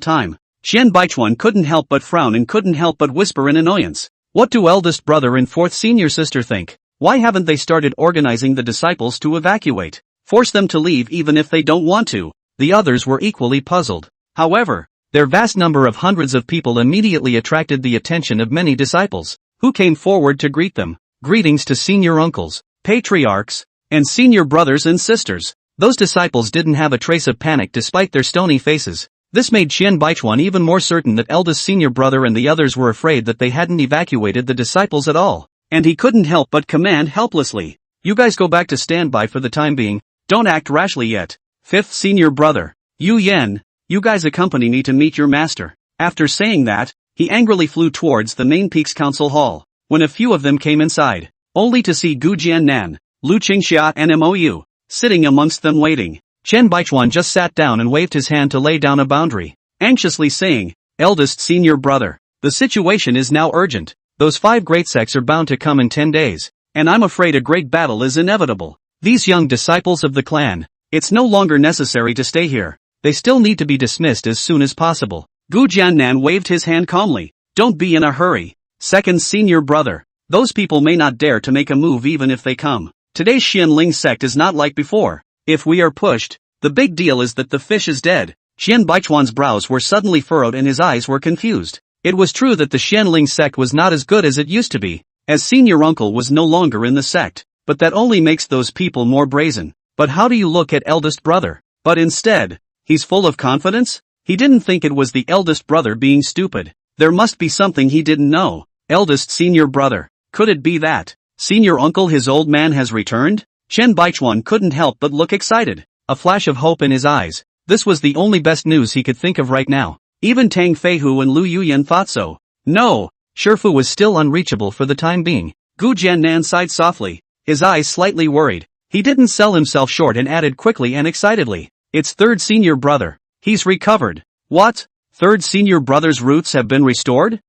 time. Qian Baichuan couldn't help but frown and couldn't help but whisper in annoyance. What do eldest brother and 4th senior sister think? Why haven't they started organizing the disciples to evacuate? Force them to leave even if they don't want to. The others were equally puzzled. However, their vast number of hundreds of people immediately attracted the attention of many disciples, who came forward to greet them. Greetings to senior uncles, patriarchs, and senior brothers and sisters. Those disciples didn't have a trace of panic despite their stony faces. This made Qian Baichuan even more certain that eldest senior brother and the others were afraid that they hadn't evacuated the disciples at all. And he couldn't help but command helplessly. You guys go back to standby for the time being. Don't act rashly yet. 5th senior brother, Yu Yan, you guys accompany me to meet your master. After saying that, he angrily flew towards the main Peaks Council Hall. When a few of them came inside, only to see Gu Jiannan, Lu Qingxia and Mou, sitting amongst them waiting. Chen Baichuan just sat down and waved his hand to lay down a boundary, anxiously saying, eldest senior brother, the situation is now urgent. Those 5 great sects are bound to come in 10 days, and I'm afraid a great battle is inevitable. These young disciples of the clan, it's no longer necessary to stay here. They still need to be dismissed as soon as possible. Gu Jiannan waved his hand calmly. Don't be in a hurry. Second senior brother. Those people may not dare to make a move even if they come. Today's Xianling sect is not like before. If we are pushed, the big deal is that the fish is dead. Xian Baichuan's brows were suddenly furrowed and his eyes were confused. It was true that the Xianling sect was not as good as it used to be, as senior uncle was no longer in the sect, but that only makes those people more brazen. But how do you look at eldest brother? But instead, he's full of confidence? He didn't think it was the eldest brother being stupid. There must be something he didn't know. Eldest senior brother. Could it be that senior uncle, his old man, has returned? Chen Baichuan couldn't help but look excited, a flash of hope in his eyes. This was the only best news he could think of right now. Even Tang Feihu and Lu Yuyan thought so. No, Shifu was still unreachable for the time being. Gu Jiannan sighed softly, his eyes slightly worried. He didn't sell himself short and added quickly and excitedly. It's third senior brother. He's recovered. What? Third senior brother's roots have been restored?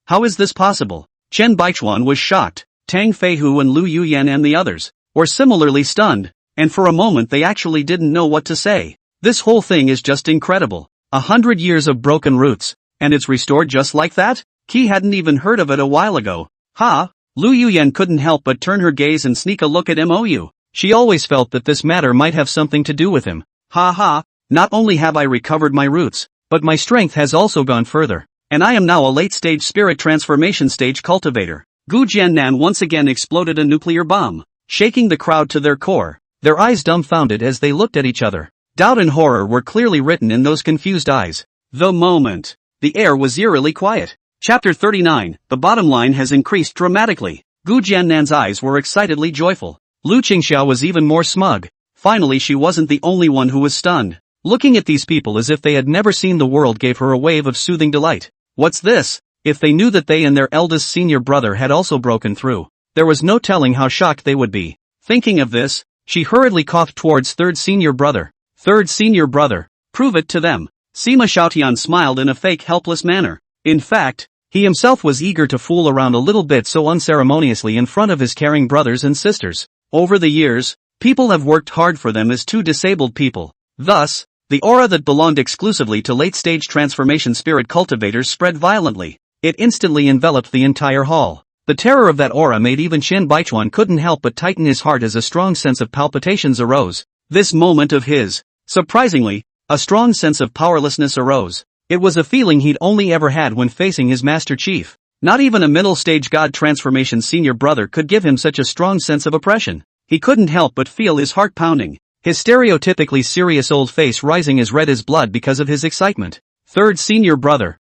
How is this possible? Chen Baichuan was shocked. Tang Feihu and Lu Yuyan and the others were similarly stunned, and for a moment they actually didn't know what to say. This whole thing is just incredible. 100 years of broken roots, and it's restored just like that? Qi hadn't even heard of it a while ago. Ha! Lu Yuyan couldn't help but turn her gaze and sneak a look at Mou. She always felt that this matter might have something to do with him. Ha ha! Not only have I recovered my roots, but my strength has also gone further, and I am now a late-stage spirit transformation stage cultivator. Gu Jiannan once again exploded a nuclear bomb, shaking the crowd to their core, their eyes dumbfounded as they looked at each other. Doubt and horror were clearly written in those confused eyes. The moment. The air was eerily quiet. Chapter 39, the bottom line has increased dramatically. Gu Jiannan's eyes were excitedly joyful. Lu Qingxiao was even more smug. Finally she wasn't the only one who was stunned. Looking at these people as if they had never seen the world gave her a wave of soothing delight. What's this? If they knew that they and their eldest senior brother had also broken through, there was no telling how shocked they would be. Thinking of this, she hurriedly coughed towards third senior brother. Third senior brother, prove it to them. Sima Xiaotian smiled in a fake helpless manner. In fact, he himself was eager to fool around a little bit so unceremoniously in front of his caring brothers and sisters. Over the years, people have worked hard for them as two disabled people. Thus, the aura that belonged exclusively to late-stage transformation spirit cultivators spread violently. It instantly enveloped the entire hall. The terror of that aura made even Chen Baichuan couldn't help but tighten his heart as a strong sense of palpitations arose. This moment of his, surprisingly, a strong sense of powerlessness arose. It was a feeling he'd only ever had when facing his Master Chief. Not even a middle-stage god transformation senior brother could give him such a strong sense of oppression. He couldn't help but feel his heart pounding, his stereotypically serious old face rising as red as blood because of his excitement. Third senior brother,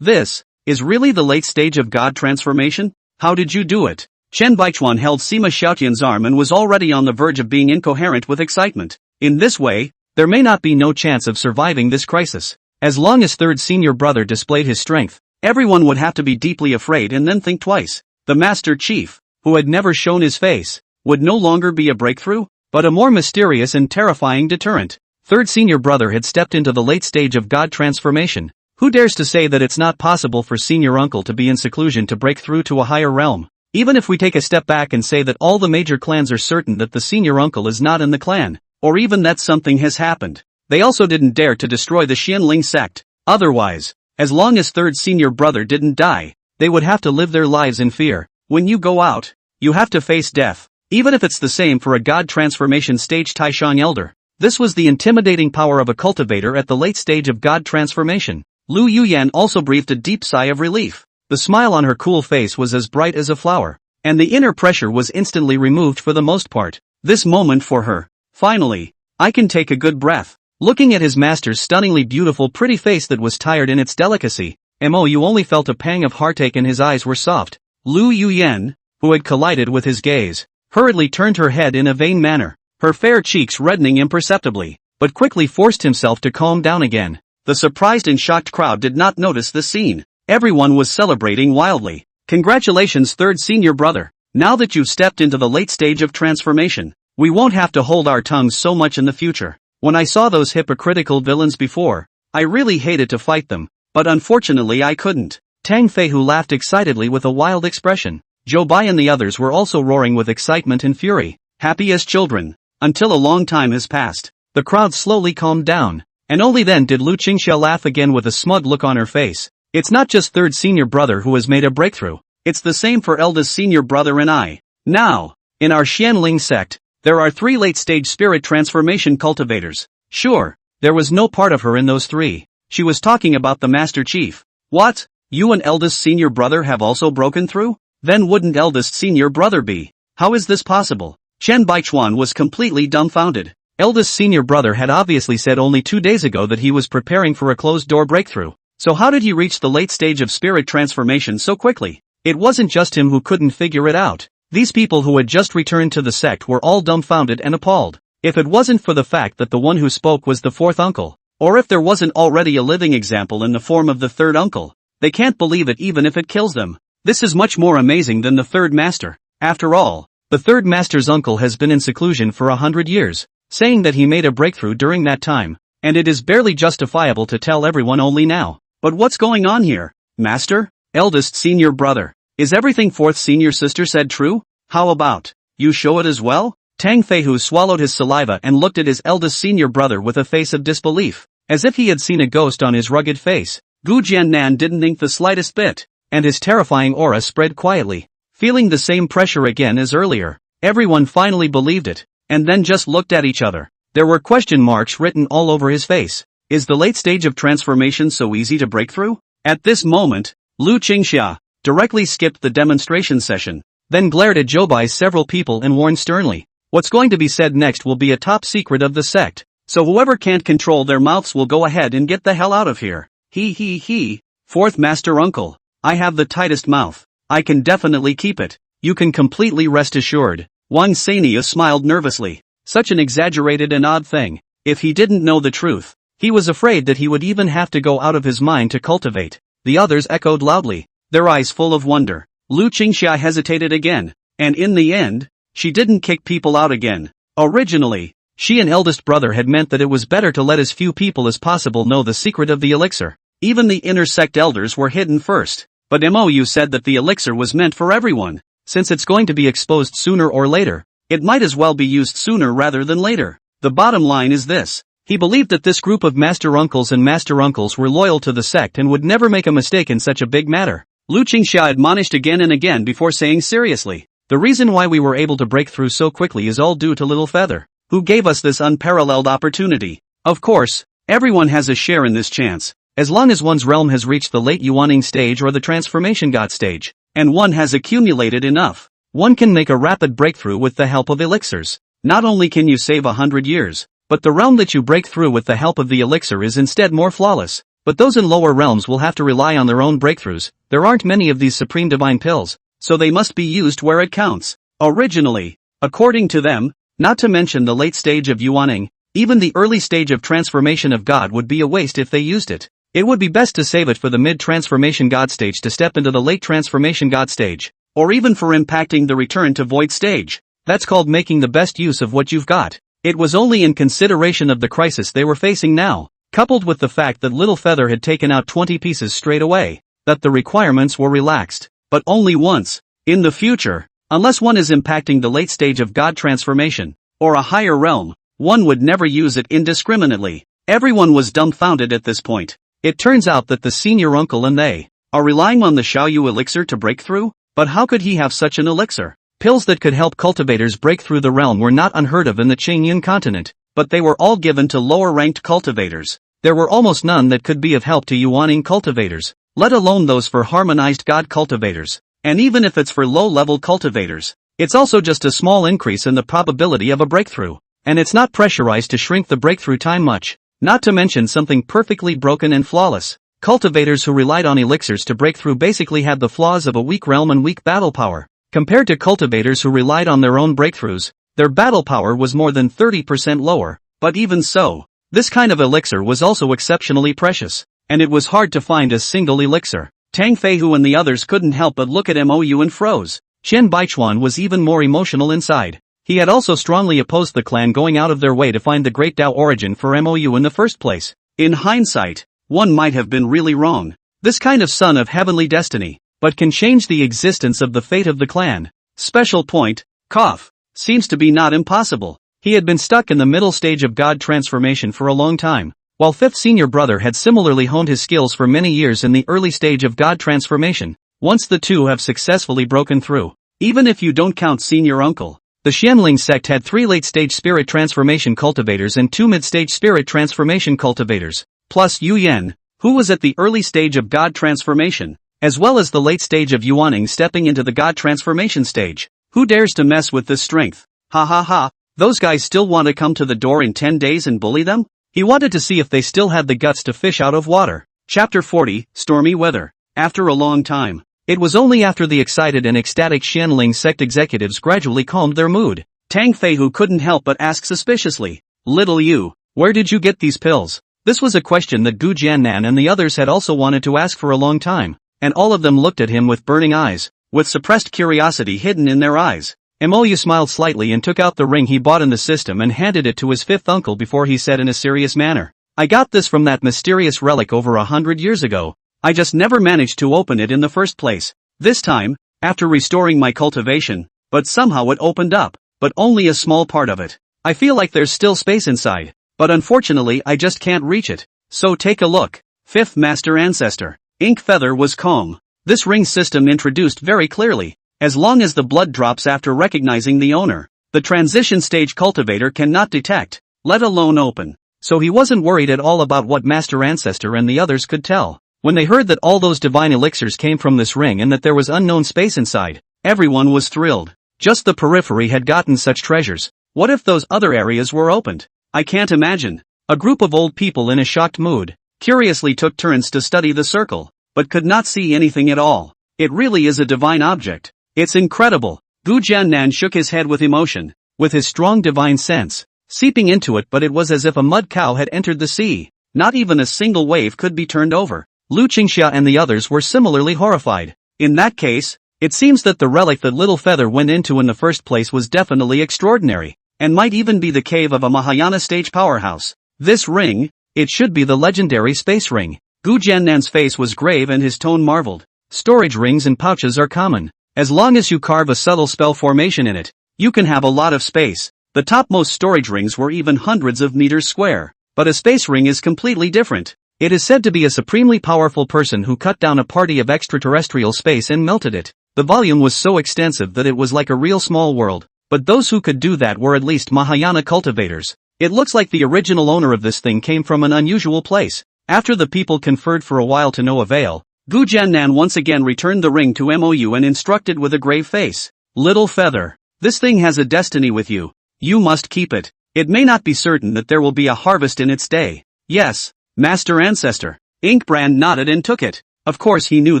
this is really the late stage of god transformation? How did you do it? Chen Baichuan held Sima Xiaotian's arm and was already on the verge of being incoherent with excitement. In this way, there may not be no chance of surviving this crisis. As long as third senior brother displayed his strength, everyone would have to be deeply afraid and then think twice. The Master Chief, who had never shown his face, would no longer be a breakthrough, but a more mysterious and terrifying deterrent. Third senior brother had stepped into the late stage of god transformation. Who dares to say that it's not possible for senior uncle to be in seclusion to break through to a higher realm? Even if we take a step back and say that all the major clans are certain that the senior uncle is not in the clan, or even that something has happened, they also didn't dare to destroy the Xianling sect. Otherwise, as long as third senior brother didn't die, they would have to live their lives in fear. When you go out, you have to face death, even if it's the same for a god transformation stage Taishang elder. This was the intimidating power of a cultivator at the late stage of god transformation. Lu Yuyan also breathed a deep sigh of relief. The smile on her cool face was as bright as a flower, and the inner pressure was instantly removed for the most part. This moment for her. Finally, I can take a good breath. Looking at his master's stunningly beautiful pretty face that was tired in its delicacy, Mou only felt a pang of heartache and his eyes were soft. Lu Yuyan, who had collided with his gaze, hurriedly turned her head in a vain manner, her fair cheeks reddening imperceptibly, but quickly forced himself to calm down again. The surprised and shocked crowd did not notice the scene. Everyone was celebrating wildly. Congratulations third senior brother. Now that you've stepped into the late stage of transformation, we won't have to hold our tongues so much in the future. When I saw those hypocritical villains before, I really hated to fight them, but unfortunately I couldn't. Tang Feihu laughed excitedly with a wild expression. Zhou Bai and the others were also roaring with excitement and fury, happy as children. Until a long time has passed, the crowd slowly calmed down, And only then did Lu Qingxia laugh again with a smug look on her face. It's not just third senior brother who has made a breakthrough. It's the same for eldest senior brother and I. Now, in our Xianling sect, there are 3 late-stage spirit transformation cultivators. Sure, there was no part of her in those 3. She was talking about the Master Chief. What? You and eldest senior brother have also broken through? Then wouldn't eldest senior brother be? How is this possible? Chen Baichuan was completely dumbfounded. Eldest senior brother had obviously said only 2 days ago that he was preparing for a closed-door breakthrough. So how did he reach the late stage of spirit transformation so quickly? It wasn't just him who couldn't figure it out. These people who had just returned to the sect were all dumbfounded and appalled. If it wasn't for the fact that the one who spoke was the 4th uncle, or if there wasn't already a living example in the form of the 3rd uncle, they can't believe it even if it kills them. This is much more amazing than the 3rd master. After all, the 3rd master's uncle has been in seclusion for 100 years, saying that he made a breakthrough during that time, and it is barely justifiable to tell everyone only now. But what's going on here? Master? Eldest senior brother. Is everything 4th senior sister said true? How about you show it as well? Tang Feihu swallowed his saliva and looked at his eldest senior brother with a face of disbelief, as if he had seen a ghost on his rugged face. Gu Jiannan didn't think the slightest bit, and his terrifying aura spread quietly, feeling the same pressure again as earlier. Everyone finally believed it, and then just looked at each other. There were question marks written all over his face. Is the late stage of transformation so easy to break through? At this moment, Lu Qingxia directly skipped the demonstration session, then glared at Zhou Bai's several people and warned sternly, what's going to be said next will be a top secret of the sect, so whoever can't control their mouths will go ahead and get the hell out of here. He, 4th master uncle, I have the tightest mouth. I can definitely keep it. You can completely rest assured. Wang Sania smiled nervously. Such an exaggerated and odd thing. If he didn't know the truth, he was afraid that he would even have to go out of his mind to cultivate. The others echoed loudly, their eyes full of wonder. Lu Qingxia hesitated again, and in the end, she didn't kick people out again. Originally, she and eldest brother had meant that it was better to let as few people as possible know the secret of the elixir. Even the inner sect elders were hidden first, but MOU said that the elixir was meant for everyone. Since it's going to be exposed sooner or later, it might as well be used sooner rather than later. The bottom line is this. He believed that this group of master uncles and master uncles were loyal to the sect and would never make a mistake in such a big matter. Lu Qingxia admonished again and again before saying seriously, the reason why we were able to break through so quickly is all due to Little Feather, who gave us this unparalleled opportunity. Of course, everyone has a share in this chance, as long as one's realm has reached the late Yuaning stage or the transformation god stage, and one has accumulated enough. One can make a rapid breakthrough with the help of elixirs. Not only can you save 100 years, but the realm that you break through with the help of the elixir is instead more flawless. But those in lower realms will have to rely on their own breakthroughs. There aren't many of these supreme divine pills, so they must be used where it counts. Originally, according to them, not to mention the late stage of Yuaning, even the early stage of transformation of God would be a waste if they used it. It would be best to save it for the mid-transformation God stage to step into the late transformation God stage, or even for impacting the return to void stage. That's called making the best use of what you've got. It was only in consideration of the crisis they were facing now, coupled with the fact that Little Feather had taken out 20 pieces straight away, that the requirements were relaxed, but only once. In the future, unless one is impacting the late stage of God transformation, or a higher realm, one would never use it indiscriminately. Everyone was dumbfounded at this point. It turns out that the senior uncle and they are relying on the Xiaoyu elixir to break through? But how could he have such an elixir? Pills that could help cultivators break through the realm were not unheard of in the Qingyan continent, but they were all given to lower-ranked cultivators. There were almost none that could be of help to Yuaning cultivators, let alone those for harmonized god cultivators. And even if it's for low-level cultivators, it's also just a small increase in the probability of a breakthrough. And it's not pressurized to shrink the breakthrough time much, not to mention something perfectly broken and flawless. Cultivators who relied on elixirs to break through basically had the flaws of a weak realm and weak battle power. Compared to cultivators who relied on their own breakthroughs, their battle power was more than 30% lower. But even so, this kind of elixir was also exceptionally precious, and it was hard to find a single elixir. Tang Feihu and the others couldn't help but look at MOU and froze. Chen Baichuan was even more emotional inside. He had also strongly opposed the clan going out of their way to find the Great Tao origin for MOU in the first place. In hindsight, one might have been really wrong. This kind of son of heavenly destiny, but can change the existence of the fate of the clan. Special point, cough, seems to be not impossible. He had been stuck in the middle stage of God transformation for a long time. while 5th senior brother had similarly honed his skills for many years in the early stage of God transformation. Once the two have successfully broken through. Even if you don't count senior uncle, the Xianling sect had 3 late-stage spirit transformation cultivators and 2 mid-stage spirit transformation cultivators, plus Yu Yan, who was at the early stage of God transformation, as well as the late stage of Yuaning stepping into the God transformation stage. Who dares to mess with this strength? Ha ha ha, those guys still want to come to the door in 10 days and bully them? He wanted to see if they still had the guts to fish out of water. Chapter 40, Stormy Weather. After a long time. It was only after the excited and ecstatic Xianling sect executives gradually calmed their mood. Tang Fei, who couldn't help but ask suspiciously, "Little you, where did you get these pills?" This was a question that Gu Jiannan and the others had also wanted to ask for a long time, and all of them looked at him with burning eyes, with suppressed curiosity hidden in their eyes. Mou smiled slightly and took out the ring he bought in the system and handed it to his 5th uncle before he said in a serious manner, "I got this from that mysterious relic over 100 years ago. I just never managed to open it in the first place. This time, after restoring my cultivation, but somehow it opened up, but only a small part of it. I feel like there's still space inside, but unfortunately I just can't reach it. So take a look." 5th Master Ancestor. Ink Feather was calm. This ring system introduced very clearly, as long as the blood drops after recognizing the owner, the transition stage cultivator cannot detect, let alone open. So he wasn't worried at all about what Master Ancestor and the others could tell. When they heard that all those divine elixirs came from this ring and that there was unknown space inside, everyone was thrilled. Just the periphery had gotten such treasures. What if those other areas were opened? I can't imagine. A group of old people in a shocked mood curiously took turns to study the circle, but could not see anything at all. It really is a divine object. It's incredible. Gu Jiannan shook his head with emotion, with his strong divine sense seeping into it, but it was as if a mud cow had entered the sea. Not even a single wave could be turned over. Lu Qingxia and the others were similarly horrified. In that case, it seems that the relic that Little Feather went into in the first place was definitely extraordinary, and might even be the cave of a Mahayana stage powerhouse. This ring, it should be the legendary space ring. Gu Jiannan's face was grave and his tone marveled. Storage rings and pouches are common. As long as you carve a subtle spell formation in it, you can have a lot of space. The topmost storage rings were even hundreds of meters square. But a space ring is completely different. It is said to be a supremely powerful person who cut down a party of extraterrestrial space and melted it. The volume was so extensive that it was like a real small world, but those who could do that were at least Mahayana cultivators. It looks like the original owner of this thing came from an unusual place. After the people conferred for a while to no avail, Gu Jiannan once again returned the ring to Mou and instructed with a grave face, "Little Feather, this thing has a destiny with you. You must keep it. It may not be certain that there will be a harvest in its day." "Yes, Master Ancestor." Inkbrand nodded and took it. Of course he knew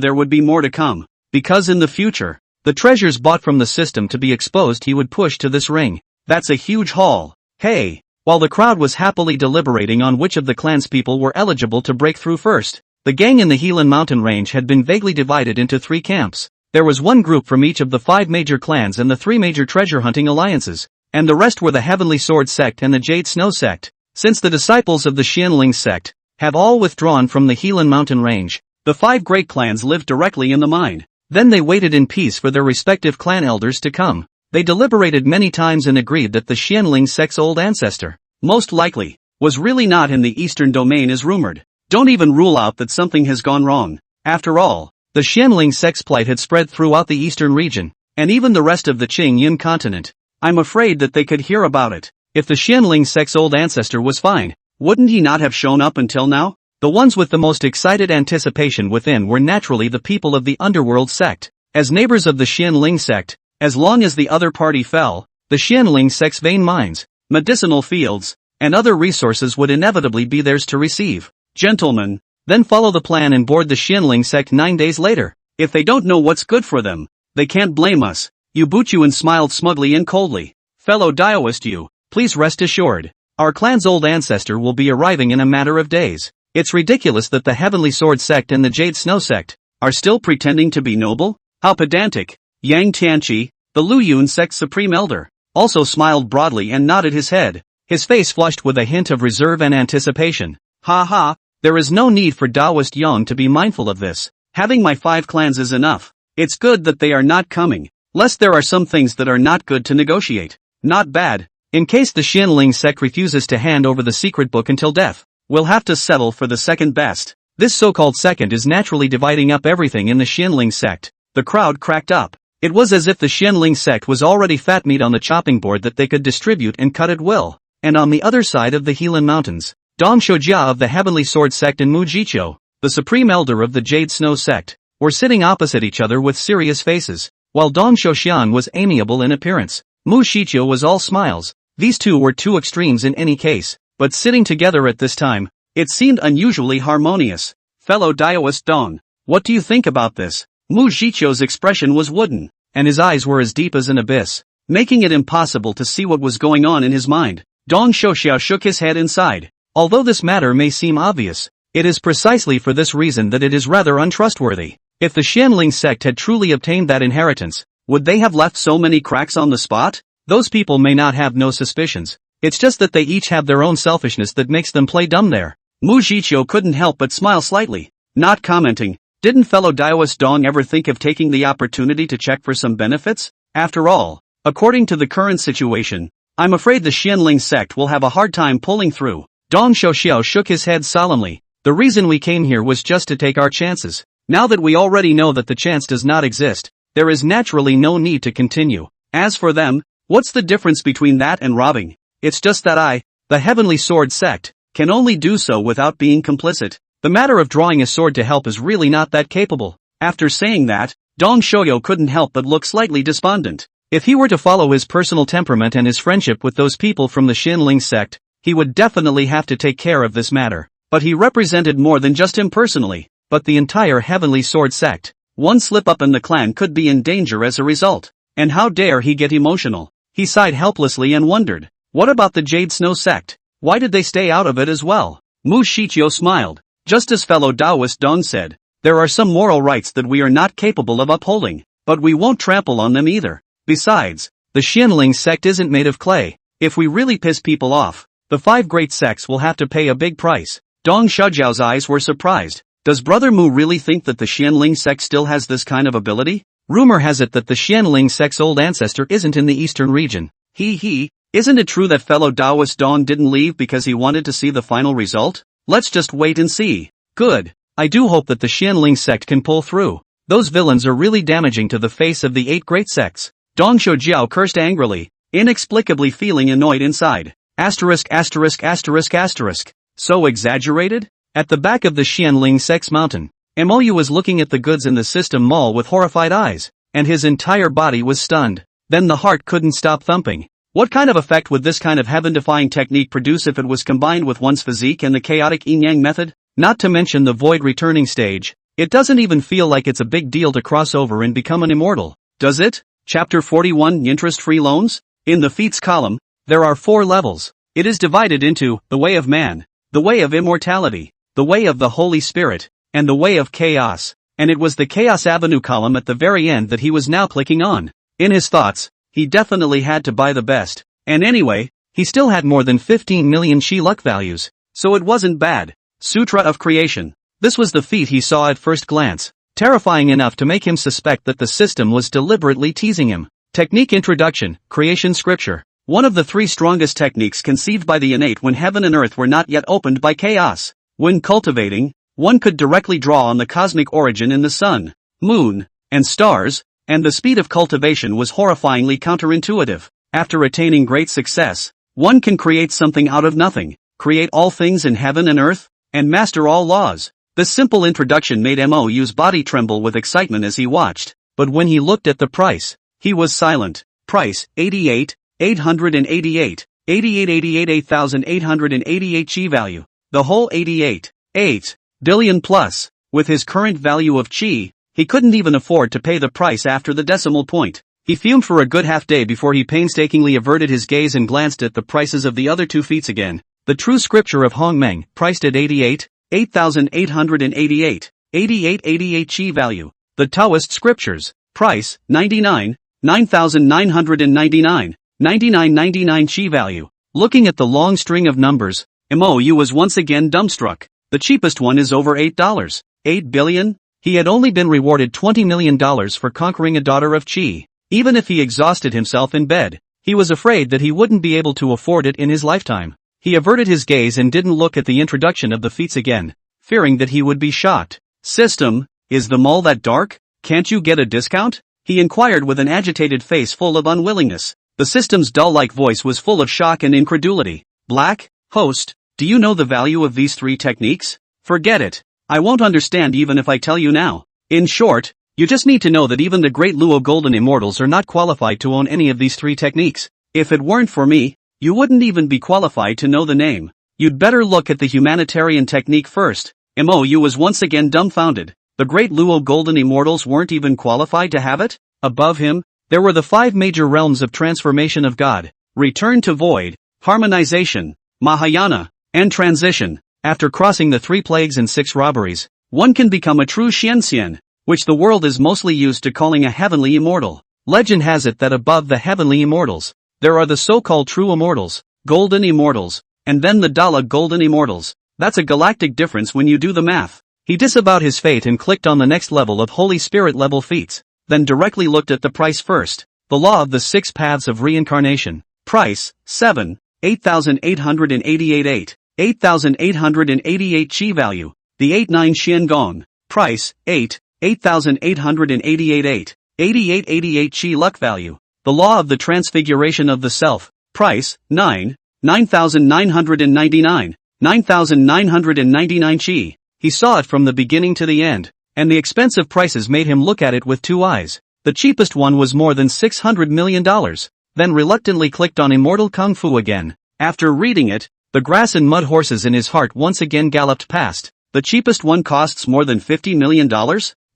there would be more to come, because in the future, the treasures bought from the system to be exposed he would push to this ring. That's a huge haul. Hey! While the crowd was happily deliberating on which of the clan's people were eligible to break through first, the gang in the Helan mountain range had been vaguely divided into 3 camps. There was one group from each of the 5 major clans and the 3 major treasure-hunting alliances, and the rest were the Heavenly Sword Sect and the Jade Snow Sect. Since the disciples of the Xianling Sect have all withdrawn from the Helan mountain range, the 5 great clans lived directly in the mine. Then they waited in peace for their respective clan elders to come. They deliberated many times and agreed that the Xianling sect's old ancestor, most likely, was really not in the eastern domain as rumored. Don't even rule out that something has gone wrong. After all, the Xianling sect's plight had spread throughout the eastern region, and even the rest of the Qing-Yin continent. I'm afraid that they could hear about it. If the Xianling sect's old ancestor was fine, wouldn't he not have shown up until now? The ones with the most excited anticipation within were naturally the people of the Underworld sect. As neighbors of the Xianling sect, as long as the other party fell, the Xianling sect's vein mines, medicinal fields, and other resources would inevitably be theirs to receive. Gentlemen, then follow the plan and board the Xianling sect 9 days later. If they don't know what's good for them, they can't blame us. Yu Buchuan smiled smugly and coldly. Fellow Daoist Yu, please rest assured, our clan's old ancestor will be arriving in a matter of days. It's ridiculous that the Heavenly Sword Sect and the Jade Snow Sect are still pretending to be noble. How pedantic. Yang Tianqi, the Luyun sect's supreme elder, also smiled broadly and nodded his head, his face flushed with a hint of reserve and anticipation. Ha ha, there is no need for Daoist Yang to be mindful of this. Having my 5 clans is enough. It's good that they are not coming, lest there are some things that are not good to negotiate. Not bad. In case the Xianling sect refuses to hand over the secret book until death, We'll have to settle for the second best. This so-called second is naturally dividing up everything in the Xianling sect. The crowd cracked up. It was as if the Xianling sect was already fat meat on the chopping board that they could distribute and cut at will. And on the other side of the Helan Mountains, Dong Shoujia of the Heavenly Sword sect and Mu Jiqiu, the supreme elder of the Jade Snow sect, were sitting opposite each other with serious faces. While Dong Shouxian was amiable in appearance, Mu Shiqiu was all smiles. These two were two extremes in any case, but sitting together at this time, it seemed unusually harmonious. Fellow Daoist Dong, what do you think about this? Mu Shiqiu's expression was wooden, and his eyes were as deep as an abyss, making it impossible to see what was going on in his mind. Dong Shouxiao shook his head inside. Although this matter may seem obvious, it is precisely for this reason that it is rather untrustworthy. If the Xianling sect had truly obtained that inheritance, would they have left so many cracks on the spot? Those people may not have no suspicions. It's just that they each have their own selfishness that makes them play dumb there. Mu Jiqiu couldn't help but smile slightly, not commenting. Didn't fellow Daoist Dong ever think of taking the opportunity to check for some benefits? After all, according to the current situation, I'm afraid the Xianling sect will have a hard time pulling through. Dong Shouxiao shook his head solemnly. The reason we came here was just to take our chances. Now that we already know that the chance does not exist, there is naturally no need to continue. As for them, what's the difference between that and robbing? It's just that I, the Heavenly Sword sect, can only do so without being complicit. The matter of drawing a sword to help is really not that capable. After saying that, Dong Shouyo couldn't help but look slightly despondent. If he were to follow his personal temperament and his friendship with those people from the Xianling sect, he would definitely have to take care of this matter. But he represented more than just him personally, but the entire Heavenly Sword sect. One slip-up and the clan could be in danger as a result. And how dare he get emotional? He sighed helplessly and wondered, what about the Jade Snow sect? Why did they stay out of it as well? Mu Shiqiu smiled. Just as fellow Daoist Dong said, there are some moral rights that we are not capable of upholding, but we won't trample on them either. Besides, the Xianling sect isn't made of clay. If we really piss people off, the 5 great sects will have to pay a big price. Dong Shoujiao's eyes were surprised. Does Brother Mu really think that the Xianling sect still has this kind of ability? Rumor has it that the Xianling sect's old ancestor isn't in the eastern region. Isn't it true that fellow Daoist Dong didn't leave because he wanted to see the final result? Let's just wait and see. Good. I do hope that the Xianling sect can pull through. Those villains are really damaging to the face of the 8 great sects. Dong Shoujiao cursed angrily, inexplicably feeling annoyed inside. So exaggerated? At the back of the Xianling sect's mountain, Mou was looking at the goods in the system mall with horrified eyes, and his entire body was stunned. Then the heart couldn't stop thumping. What kind of effect would this kind of heaven-defying technique produce if it was combined with one's physique and the chaotic yin-yang method? Not to mention the void returning stage. It doesn't even feel like it's a big deal to cross over and become an immortal, does it? Chapter 41 Interest-Free Loans? In the feats column, there are 4 levels. It is divided into the way of man, the way of immortality, the way of the Holy Spirit, and the way of chaos. And it was the Chaos Avenue column at the very end that he was now clicking on. In his thoughts, he definitely had to buy the best. And anyway, he still had more than 15 million Chi luck values. So it wasn't bad. Sutra of Creation. This was the feat he saw at first glance, terrifying enough to make him suspect that the system was deliberately teasing him. Technique Introduction, Creation Scripture. One of the 3 strongest techniques conceived by the innate when heaven and earth were not yet opened by chaos. When cultivating, one could directly draw on the cosmic origin in the sun, moon, and stars, and the speed of cultivation was horrifyingly counterintuitive. After attaining great success, one can create something out of nothing, create all things in heaven and earth, and master all laws. The simple introduction made Mou's body tremble with excitement as he watched, but when he looked at the price, he was silent. Price, 88,888, 8,888 Chi value. The whole 88 billion plus. With his current value of Chi, he couldn't even afford to pay the price after the decimal point. He fumed for a good half day before he painstakingly averted his gaze and glanced at the prices of the other 2 feats again. The true scripture of Hongmeng, priced at 8,888, 8888 Chi value. The Taoist scriptures, price, 9,999, 9999 Chi value. Looking at the long string of numbers, Mou was once again dumbstruck. The cheapest one is over $8. 8 billion? He had only been rewarded $20 million for conquering a daughter of Qi. Even if he exhausted himself in bed, he was afraid that he wouldn't be able to afford it in his lifetime. He averted his gaze and didn't look at the introduction of the feats again, fearing that he would be shocked. System, is the mall that dark? Can't you get a discount? He inquired with an agitated face full of unwillingness. The system's dull-like voice was full of shock and incredulity. Black, host, do you know the value of these 3 techniques? Forget it. I won't understand even if I tell you now. In short, you just need to know that even the great Luo Golden Immortals are not qualified to own any of these 3 techniques. If it weren't for me, you wouldn't even be qualified to know the name. You'd better look at the humanitarian technique first. MOU was once again dumbfounded. The great Luo Golden Immortals weren't even qualified to have it? Above him, there were the 5 major realms of transformation of God: return to void, harmonization, Mahayana, and transition. After crossing the 3 plagues and 6 robberies, one can become a true Xianxian, which the world is mostly used to calling a heavenly immortal. Legend has it that above the heavenly immortals, there are the so-called true immortals, golden immortals, and then the Dala golden immortals. That's a galactic difference when you do the math. He disavowed his fate and clicked on the next level of Holy Spirit level feats, then directly looked at the price first. The law of the 6 paths of reincarnation. Price, 7, 8,888 8,888 chi value. The 8-9 Xian Gong. Price, 8,888 8888 chi luck value. The law of the transfiguration of the self. Price, 9,999 9,999 chi. He saw it from the beginning to the end, and the expensive prices made him look at it with 2 eyes. The cheapest one was more than $600 million. Then reluctantly clicked on Immortal Kung Fu again. After reading it, the grass and mud horses in his heart once again galloped past. The cheapest one costs more than $50 million?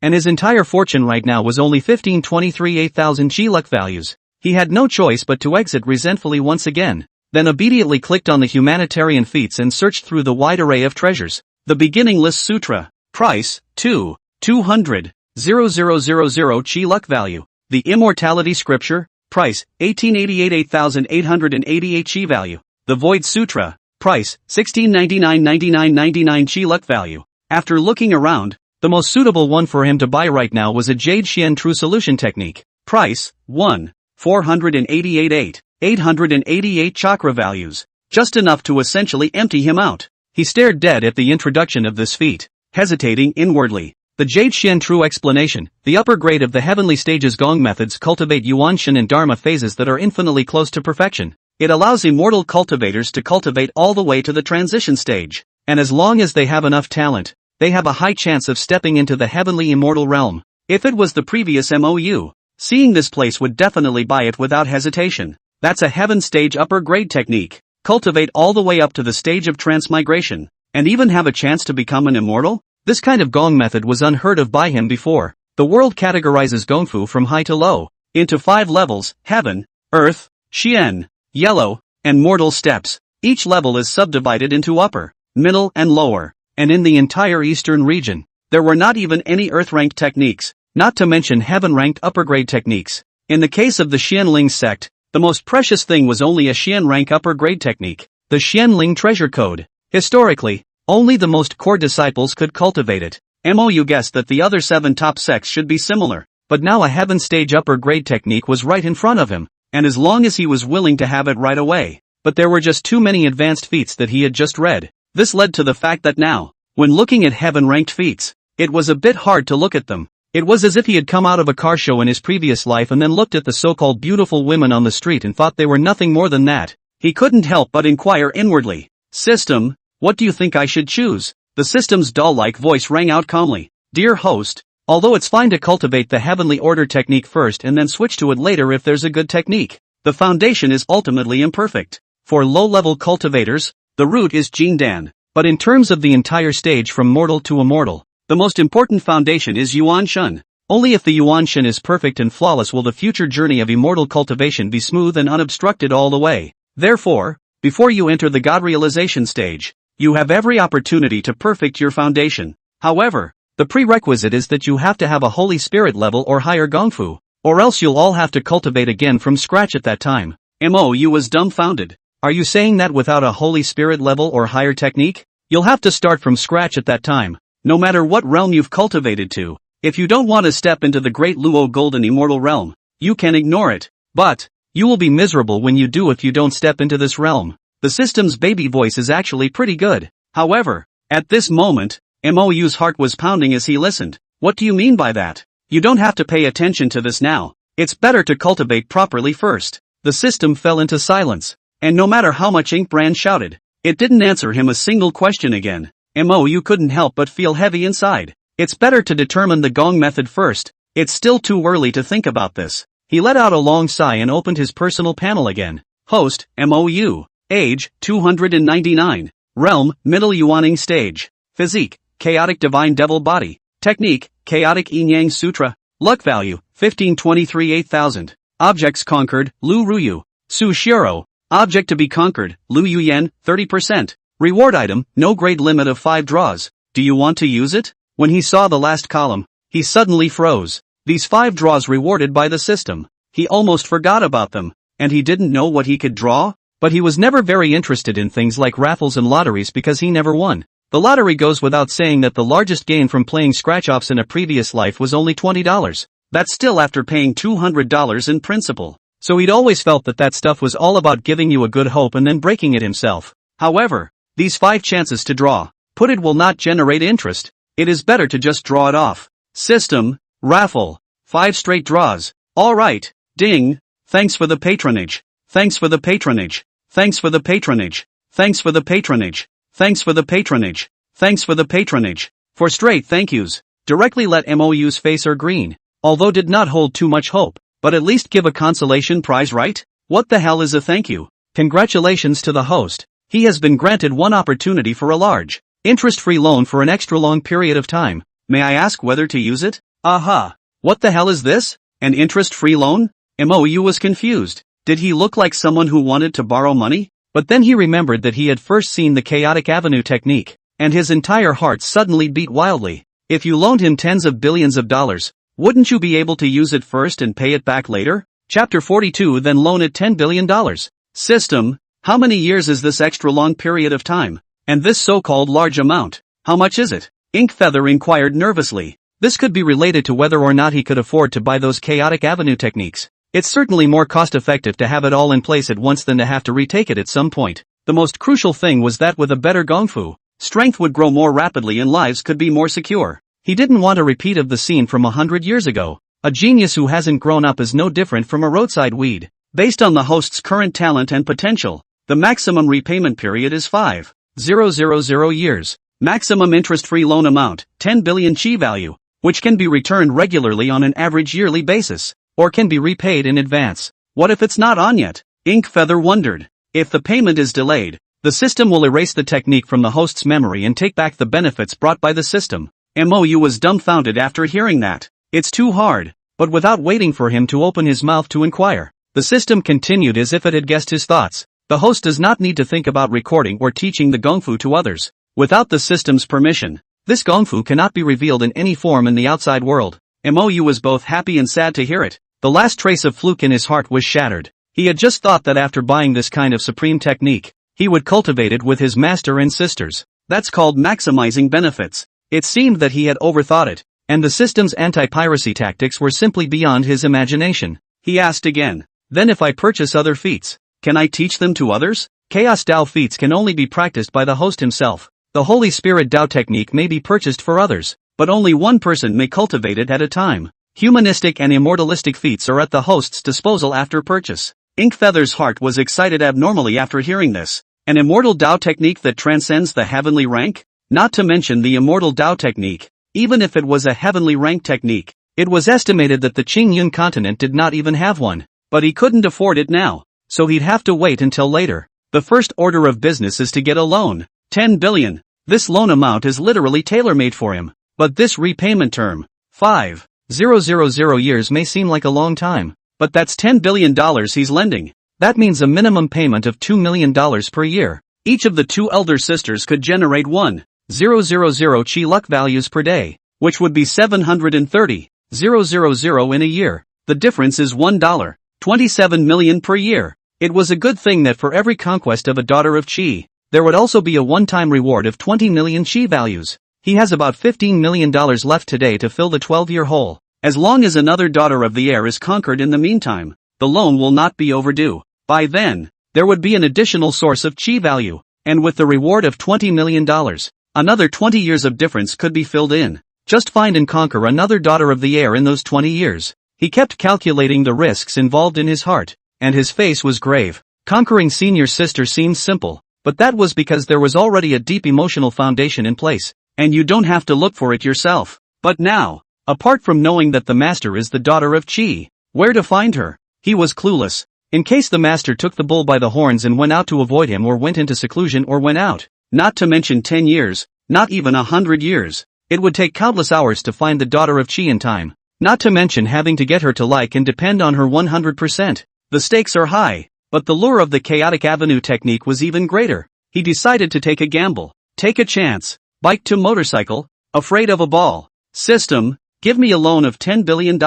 And his entire fortune right now was only 1523 8,000 chi luck values. He had no choice but to exit resentfully once again. Then obediently clicked on the humanitarian feats and searched through the wide array of treasures. The Beginningless Sutra. Price, 200,000 chi luck value. The Immortality Scripture. Price, 1888 8,888 chi value. The Void Sutra. Price, 1699.99 chi luck value. After looking around, the most suitable one for him to buy right now was a Jade Xian True Solution Technique. Price, 1,488 888 chakra values. Just enough to essentially empty him out. He stared dead at the introduction of this feat, hesitating inwardly. The Jade Xian True Explanation. The upper grade of the heavenly stages Gong methods cultivate Yuan Shen and Dharma phases that are infinitely close to perfection. It allows immortal cultivators to cultivate all the way to the transition stage. And as long as they have enough talent, they have a high chance of stepping into the heavenly immortal realm. If it was the previous MOU, seeing this place would definitely buy it without hesitation. That's a heaven stage upper grade technique. Cultivate all the way up to the stage of transmigration, and even have a chance to become an immortal? This kind of Gong method was unheard of by him before. The world categorizes Gongfu from high to low, into 5 levels: heaven, earth, Xian, yellow, and mortal steps. Each level is subdivided into upper, middle and lower, and in the entire eastern region, there were not even any earth-ranked techniques, not to mention heaven-ranked upper-grade techniques. In the case of the Xianling sect, the most precious thing was only a Xian-rank upper-grade technique, the Xianling Treasure Code. Historically, only the most core disciples could cultivate it. MOU guessed that the other 7 top sects should be similar, but now a heaven stage upper-grade technique was right in front of him, and as long as he was willing to have it right away. But there were just too many advanced feats that he had just read. This led to the fact that now, when looking at heaven-ranked feats, it was a bit hard to look at them. It was as if he had come out of a car show in his previous life and then looked at the so-called beautiful women on the street and thought they were nothing more than that. He couldn't help but inquire inwardly. System, what do you think I should choose? The system's doll-like voice rang out calmly. Dear host, although it's fine to cultivate the heavenly order technique first and then switch to it later if there's a good technique, the foundation is ultimately imperfect. For low-level cultivators, the root is Jindan. But in terms of the entire stage from mortal to immortal, the most important foundation is Yuan Shen. Only if the Yuan Shen is perfect and flawless will the future journey of immortal cultivation be smooth and unobstructed all the way. Therefore, before you enter the God realization stage, you have every opportunity to perfect your foundation. However, the prerequisite is that you have to have a Holy Spirit level or higher Gongfu, or else you'll all have to cultivate again from scratch at that time. MOU was dumbfounded. Are you saying that without a Holy Spirit level or higher technique, you'll have to start from scratch at that time, no matter what realm you've cultivated to? If you don't want to step into the great Luo Golden Immortal realm, you can ignore it, but you will be miserable when you do if you don't step into this realm. The The system's baby voice is actually pretty good. However, at this moment, Mou's heart was pounding as he listened. What do you mean by that? You don't have to pay attention to this now. It's better to cultivate properly first. The system fell into silence. And no matter how much Ink Brand shouted, it didn't answer him a single question again. Mou couldn't help but feel heavy inside. It's better to determine the gong method first. It's still too early to think about this. He let out a long sigh and opened his personal panel again. Host, Mou. Age, 299. Realm, Middle Yuaning Stage. Physique, Chaotic Divine Devil Body. Technique, Chaotic Yin Yang Sutra. Luck Value, 1523 8000. Objects conquered, Lu Ruyu. Su Shiro. Object to be conquered, Lu Yuyen, 30%. Reward item, no grade limit of 5 draws. Do you want to use it? When he saw the last column, he suddenly froze. These 5 draws rewarded by the system. He almost forgot about them, and he didn't know what he could draw? But he was never very interested in things like raffles and lotteries because he never won. The lottery goes without saying that the largest gain from playing scratch-offs in a previous life was only $20. That's still after paying $200 in principal. So he'd always felt that that stuff was all about giving you a good hope and then breaking it himself. However, these 5 chances to draw, put it will not generate interest. It is better to just draw it off. System, raffle, 5 straight draws. Alright, ding, thanks for the patronage. Thanks for the patronage. Thanks for the patronage. Thanks for the patronage. Thanks for the patronage. Thanks for the patronage. For straight thank yous. Directly let Mou's face or green. Although did not hold too much hope, but at least give a consolation prize, right? What the hell is a thank you? Congratulations to the host. He has been granted one opportunity for a large, interest-free loan for an extra long period of time. May I ask whether to use it? Aha. What the hell is this? An interest-free loan? Mou was confused. Did he look like someone who wanted to borrow money? But then he remembered that he had first seen the Chaotic Avenue technique, and his entire heart suddenly beat wildly. If you loaned him tens of billions of dollars, wouldn't you be able to use it first and pay it back later? Chapter 42 Then loan it $10 billion. System, how many years is this extra long period of time? And this so-called large amount, how much is it? Ink Feather inquired nervously. This could be related to whether or not he could afford to buy those Chaotic Avenue techniques. It's certainly more cost-effective to have it all in place at once than to have to retake it at some point. The most crucial thing was that with a better gongfu, strength would grow more rapidly and lives could be more secure. He didn't want a repeat of the scene from 100 years ago. A genius who hasn't grown up is no different from a roadside weed. Based on the host's current talent and potential, the maximum repayment period is 5,000 years. Maximum interest-free loan amount, 10 billion chi value, which can be returned regularly on an average yearly basis, or can be repaid in advance. What if it's not on yet? Ink Feather wondered. If the payment is delayed, the system will erase the technique from the host's memory and take back the benefits brought by the system. Mou was dumbfounded after hearing that. It's too hard. But without waiting for him to open his mouth to inquire, the system continued as if it had guessed his thoughts. The host does not need to think about recording or teaching the gongfu to others. Without the system's permission, this gongfu cannot be revealed in any form in the outside world. Mou was both happy and sad to hear it. The last trace of fluke in his heart was shattered. He had just thought that after buying this kind of supreme technique, he would cultivate it with his master and sisters. That's called maximizing benefits. It seemed that he had overthought it, and the system's anti-piracy tactics were simply beyond his imagination. He asked again, then if I purchase other feats, can I teach them to others? Chaos Dao feats can only be practiced by the host himself. The Holy Spirit Dao technique may be purchased for others, but only one person may cultivate it at a time. Humanistic and immortalistic feats are at the host's disposal after purchase. Ink Feather's heart was excited abnormally after hearing this. An immortal Dao technique that transcends the heavenly rank? Not to mention the immortal Dao technique. Even if it was a heavenly rank technique, it was estimated that the Qingyun continent did not even have one. But he couldn't afford it now, so he'd have to wait until later. The first order of business is to get a loan. 10 billion. This loan amount is literally tailor-made for him. But this repayment term, 5,000 years may seem like a long time. But that's $10 billion he's lending. That means a minimum payment of $2 million per year. Each of the 2 elder sisters could generate 1,000 chi luck values per day, which would be 730,000 in a year. The difference is $1, 27 million per year. It was a good thing that for every conquest of a daughter of chi, there would also be a one-time reward of 20 million chi values. He has about $15 million left today to fill the 12-year hole. As long as another daughter of the air is conquered in the meantime, the loan will not be overdue. By then, there would be an additional source of chi value, and with the reward of $20 million, another 20 years of difference could be filled in. Just find and conquer another daughter of the air in those 20 years. He kept calculating the risks involved in his heart, and his face was grave. Conquering senior sister seemed simple, but that was because there was already a deep emotional foundation in place, and you don't have to look for it yourself. But now, apart from knowing that the master is the daughter of Chi, where to find her? He was clueless. In case the master took the bull by the horns and went out to avoid him or went into seclusion or went out, not to mention 10 years, not even 100 years, it would take countless hours to find the daughter of Chi in time, not to mention having to get her to like and depend on her 100%. The stakes are high, but the lure of the chaotic avenue technique was even greater. He decided to take a gamble, take a chance, bike to motorcycle, afraid of a ball. System, give me a loan of $10 billion.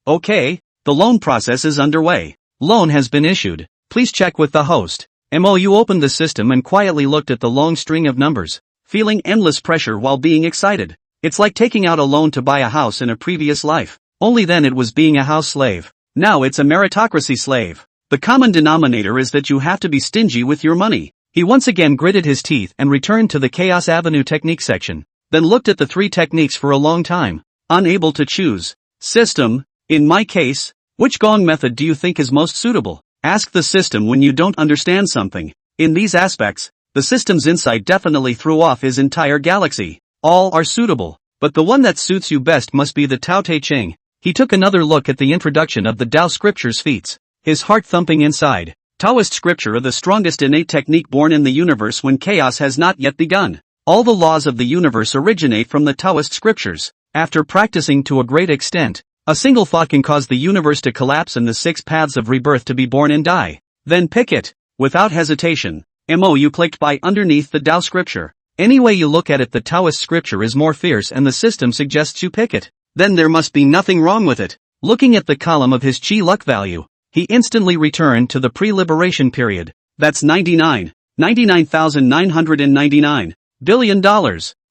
Okay, the loan process is underway. Loan has been issued. Please check with the host. You opened the system and quietly looked at the long string of numbers, feeling endless pressure while being excited. It's like taking out a loan to buy a house in a previous life. Only then it was being a house slave. Now it's a meritocracy slave. The common denominator is that you have to be stingy with your money. He once again gritted his teeth and returned to the Chaos Avenue technique section, then looked at the three techniques for a long time, unable to choose. System, in my case, which gong method do you think is most suitable? Ask the system when you don't understand something. In these aspects, the system's insight definitely threw off his entire galaxy. All are suitable, but the one that suits you best must be the Tao Te Ching. He took another look at the introduction of the Tao scripture's feats, his heart thumping inside. Taoist scripture are the strongest innate technique born in the universe when chaos has not yet begun. All the laws of the universe originate from the Taoist scriptures. After practicing to a great extent, a single thought can cause the universe to collapse and the 6 paths of rebirth to be born and die. Then pick it, without hesitation. You clicked by underneath the Tao scripture. Any way you look at it, the Taoist scripture is more fierce and the system suggests you pick it. Then there must be nothing wrong with it. Looking at the column of his chi luck value, he instantly returned to the pre-liberation period. That's $99,999 billion.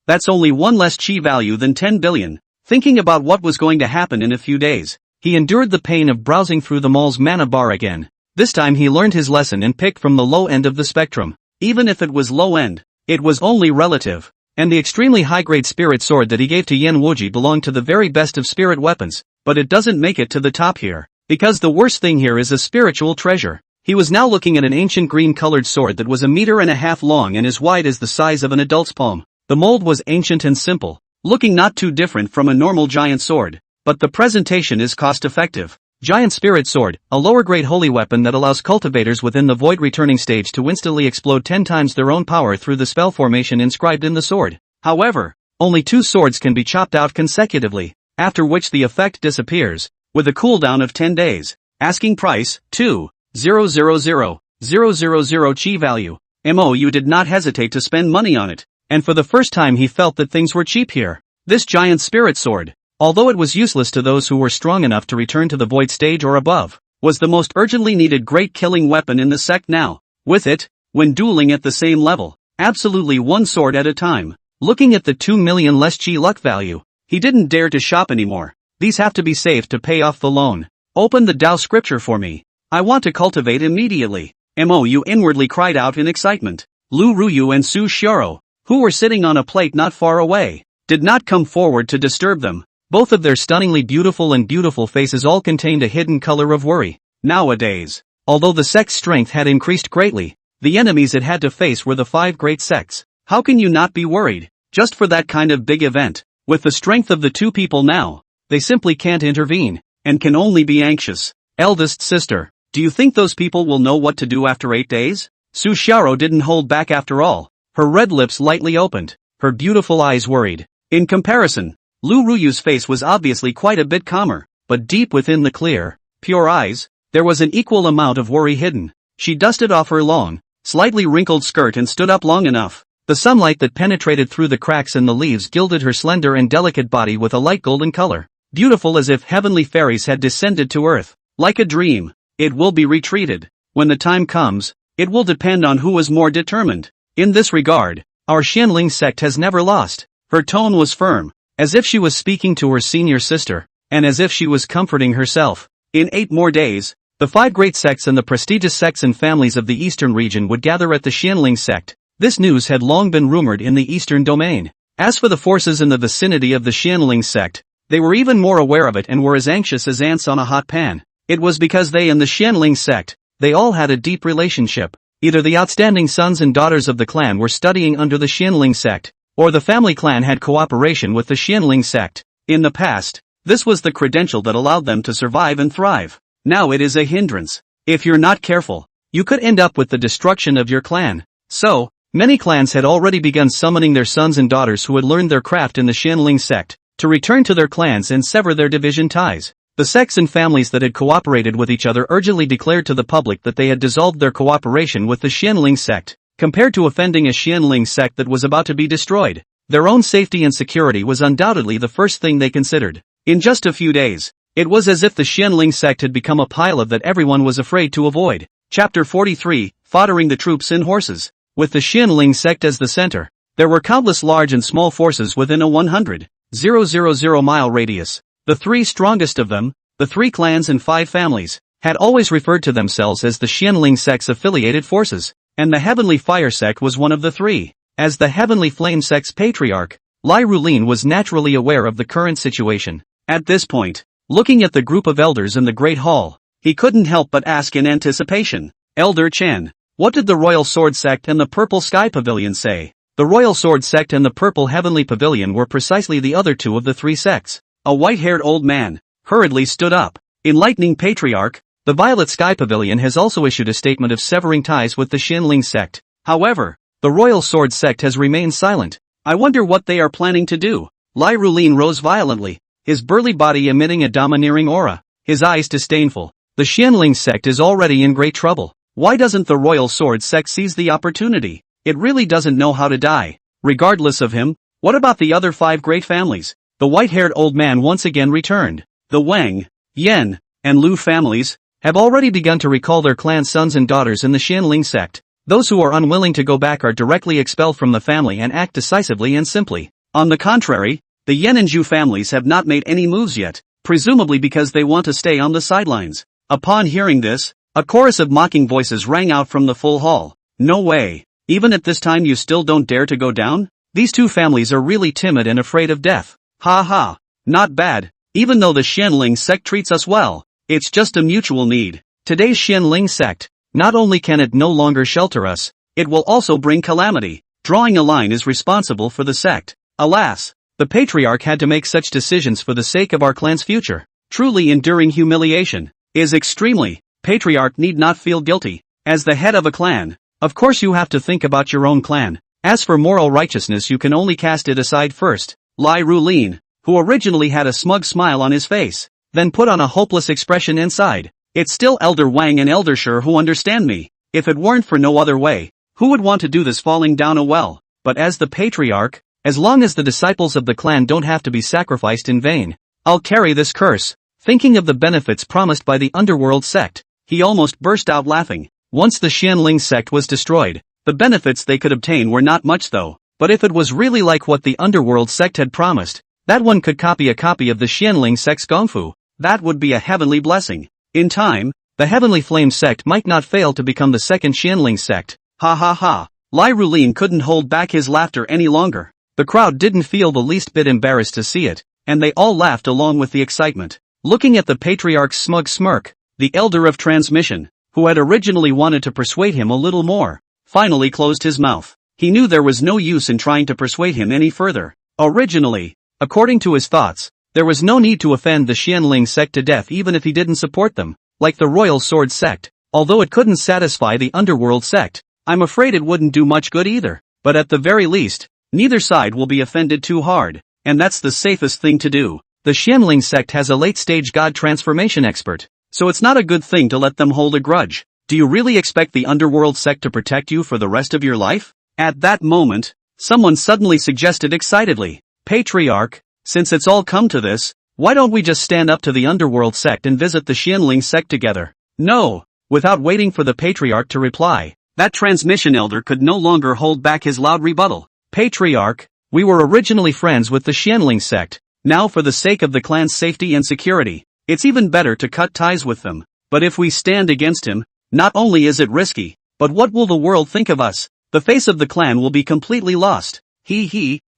That's only one less chi value than 10 billion. Thinking about what was going to happen in a few days, he endured the pain of browsing through the mall's mana bar again. This time he learned his lesson and picked from the low end of the spectrum. Even if it was low end, it was only relative. And the extremely high-grade spirit sword that he gave to Yen Wuji belonged to the very best of spirit weapons, but it doesn't make it to the top here. Because the worst thing here is a spiritual treasure. He was now looking at an ancient green-colored sword that was 1.5 meters long and as wide as the size of an adult's palm. The mold was ancient and simple, looking not too different from a normal giant sword, but the presentation is cost-effective. Giant Spirit Sword, a lower-grade holy weapon that allows cultivators within the void returning stage to instantly explode 10 times their own power through the spell formation inscribed in the sword. However, only 2 swords can be chopped out consecutively, after which the effect disappears, with a cooldown of 10 days. Asking price, 2,000,000 chi value. You did not hesitate to spend money on it, and for the first time he felt that things were cheap here. This giant spirit sword, although it was useless to those who were strong enough to return to the void stage or above, was the most urgently needed great killing weapon in the sect now. With it, when dueling at the same level, absolutely one sword at a time. Looking at the 2 million less chi luck value, he didn't dare to shop anymore. These have to be saved to pay off the loan. Open the Tao scripture for me. I want to cultivate immediately. You inwardly cried out in excitement. Lu Ruyu and Su Xiao, who were sitting on a plate not far away, did not come forward to disturb them. Both of their stunningly beautiful faces all contained a hidden color of worry. Nowadays, although the sect's strength had increased greatly, the enemies it had to face were the 5 great sects. How can you not be worried? Just for that kind of big event. With the strength of the 2 people now, they simply can't intervene, and can only be anxious. Eldest sister, do you think those people will know what to do after 8 days? Su Xiao didn't hold back after all. Her red lips lightly opened, her beautiful eyes worried. In comparison, Lu Ruyu's face was obviously quite a bit calmer, but deep within the clear, pure eyes, there was an equal amount of worry hidden. She dusted off her long, slightly wrinkled skirt and stood up long enough. The sunlight that penetrated through the cracks in the leaves gilded her slender and delicate body with a light golden color, beautiful as if heavenly fairies had descended to earth. Like a dream, it will be retreated. When the time comes, it will depend on who is more determined. In this regard, our Xianling sect has never lost. Her tone was firm, as if she was speaking to her senior sister, and as if she was comforting herself. In 8 more days, The 5 great sects and the prestigious sects and families of the eastern region would gather at the Xianling sect. This news had long been rumored in the eastern domain. As for the forces in the vicinity of the Xianling sect, they were even more aware of it and were as anxious as ants on a hot pan. It was because they and the Xianling sect, they all had a deep relationship. Either the outstanding sons and daughters of the clan were studying under the Xianling sect, or the family clan had cooperation with the Xianling sect. In the past, this was the credential that allowed them to survive and thrive. Now it is a hindrance. If you're not careful, you could end up with the destruction of your clan. So, many clans had already begun summoning their sons and daughters who had learned their craft in the Xianling sect, to return to their clans and sever their division ties. The sects and families that had cooperated with each other urgently declared to the public that they had dissolved their cooperation with the Xianling sect. Compared to offending a Xianling sect that was about to be destroyed, their own safety and security was undoubtedly the first thing they considered. In just a few days, it was as if the Xianling sect had become a pile of that everyone was afraid to avoid. Chapter 43, Foddering the Troops and Horses. With the Xianling sect as the center, there were countless large and small forces within a 100,000 mile radius. The 3 strongest of them, the 3 clans and 5 families, had always referred to themselves as the Xianling sect's affiliated forces, and the Heavenly Fire sect was one of the 3. As the Heavenly Flame sect's patriarch, Lai Rulin was naturally aware of the current situation. At this point, looking at the group of elders in the Great Hall, he couldn't help but ask in anticipation, "Elder Chen, what did the Royal Sword Sect and the Purple Sky Pavilion say?" The Royal Sword Sect and the Purple Heavenly Pavilion were precisely the other 2 of the 3 sects. A white-haired old man hurriedly stood up. Enlightening Patriarch, the Violet Sky Pavilion has also issued a statement of severing ties with the Xianling sect. However, the Royal Sword Sect has remained silent. I wonder what they are planning to do. Lai Rulin rose violently, his burly body emitting a domineering aura, his eyes disdainful. The Xianling sect is already in great trouble. Why doesn't the Royal Sword Sect seize the opportunity? It really doesn't know how to die. Regardless of him, what about the other 5 great families? The white-haired old man once again returned. The Wang, Yan, and Lu families have already begun to recall their clan sons and daughters in the Xianling sect. Those who are unwilling to go back are directly expelled from the family and act decisively and simply. On the contrary, the Yan and Zhu families have not made any moves yet, presumably because they want to stay on the sidelines. Upon hearing this, a chorus of mocking voices rang out from the full hall. No way. Even at this time you still don't dare to go down? These 2 families are really timid and afraid of death. Ha ha. Not bad. Even though the Xianling sect treats us well, it's just a mutual need. Today's Xianling sect, not only can it no longer shelter us, it will also bring calamity. Drawing a line is responsible for the sect. Alas, the patriarch had to make such decisions for the sake of our clan's future. Truly enduring humiliation is extremely. Patriarch need not feel guilty. As the head of a clan, of course you have to think about your own clan. As for moral righteousness, you can only cast it aside first. Lai Rulin, who originally had a smug smile on his face, then put on a hopeless expression inside. It's still Elder Wang and Elder Shi who understand me. If it weren't for no other way, who would want to do this falling down a well? But as the patriarch, as long as the disciples of the clan don't have to be sacrificed in vain, I'll carry this curse. Thinking of the benefits promised by the underworld sect, he almost burst out laughing. Once the Xianling sect was destroyed, the benefits they could obtain were not much though. But if it was really like what the underworld sect had promised, that one could copy a copy of the Xianling sect's gongfu, that would be a heavenly blessing. In time, the Heavenly Flame sect might not fail to become the second Xianling sect. Ha ha ha. Lai Rulin couldn't hold back his laughter any longer. The crowd didn't feel the least bit embarrassed to see it, and they all laughed along with the excitement. Looking at the patriarch's smug smirk, the elder of transmission, who had originally wanted to persuade him a little more, finally closed his mouth. He knew there was no use in trying to persuade him any further. Originally, according to his thoughts, there was no need to offend the Xianling sect to death even if he didn't support them, like the Royal Sword sect. Although it couldn't satisfy the underworld sect, I'm afraid it wouldn't do much good either. But at the very least, neither side will be offended too hard, and that's the safest thing to do. The Xianling sect has a late-stage god transformation expert, so it's not a good thing to let them hold a grudge. Do you really expect the underworld sect to protect you for the rest of your life? At that moment, someone suddenly suggested excitedly, Patriarch, since it's all come to this, why don't we just stand up to the underworld sect and visit the Xianling sect together? No. Without waiting for the Patriarch to reply, that transmission elder could no longer hold back his loud rebuttal. Patriarch, we were originally friends with the Xianling sect. Now for the sake of the clan's safety and security, it's even better to cut ties with them. But if we stand against him, not only is it risky, but what will the world think of us? The face of the clan will be completely lost.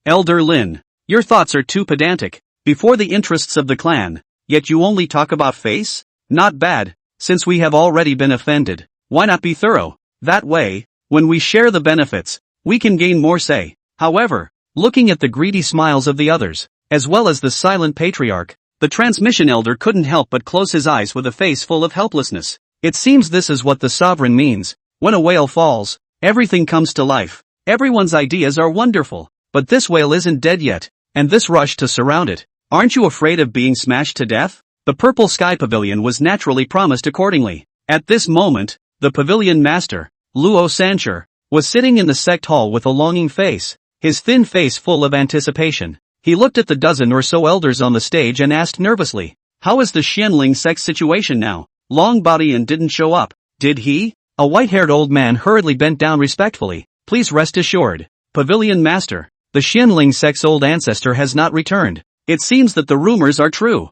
Elder Lin. Your thoughts are too pedantic. Before the interests of the clan, yet you only talk about face? Not bad, since we have already been offended. Why not be thorough? That way, when we share the benefits, we can gain more say. However, looking at the greedy smiles of the others, as well as the silent patriarch, the transmission elder couldn't help but close his eyes with a face full of helplessness. It seems this is what the sovereign means. When a whale falls, everything comes to life. Everyone's ideas are wonderful, but this whale isn't dead yet, and this rush to surround it. Aren't you afraid of being smashed to death? The purple sky pavilion was naturally promised accordingly. At this moment, the pavilion master, Luo Sancher, was sitting in the sect hall with a longing face, his thin face full of anticipation. He looked at the dozen or so elders on the stage and asked nervously, "How is the Xianling sect situation now? Long body and didn't show up, did he?" A white-haired old man hurriedly bent down respectfully. "Please rest assured, Pavilion Master, the Xianling sect's old ancestor has not returned. It seems that the rumors are true."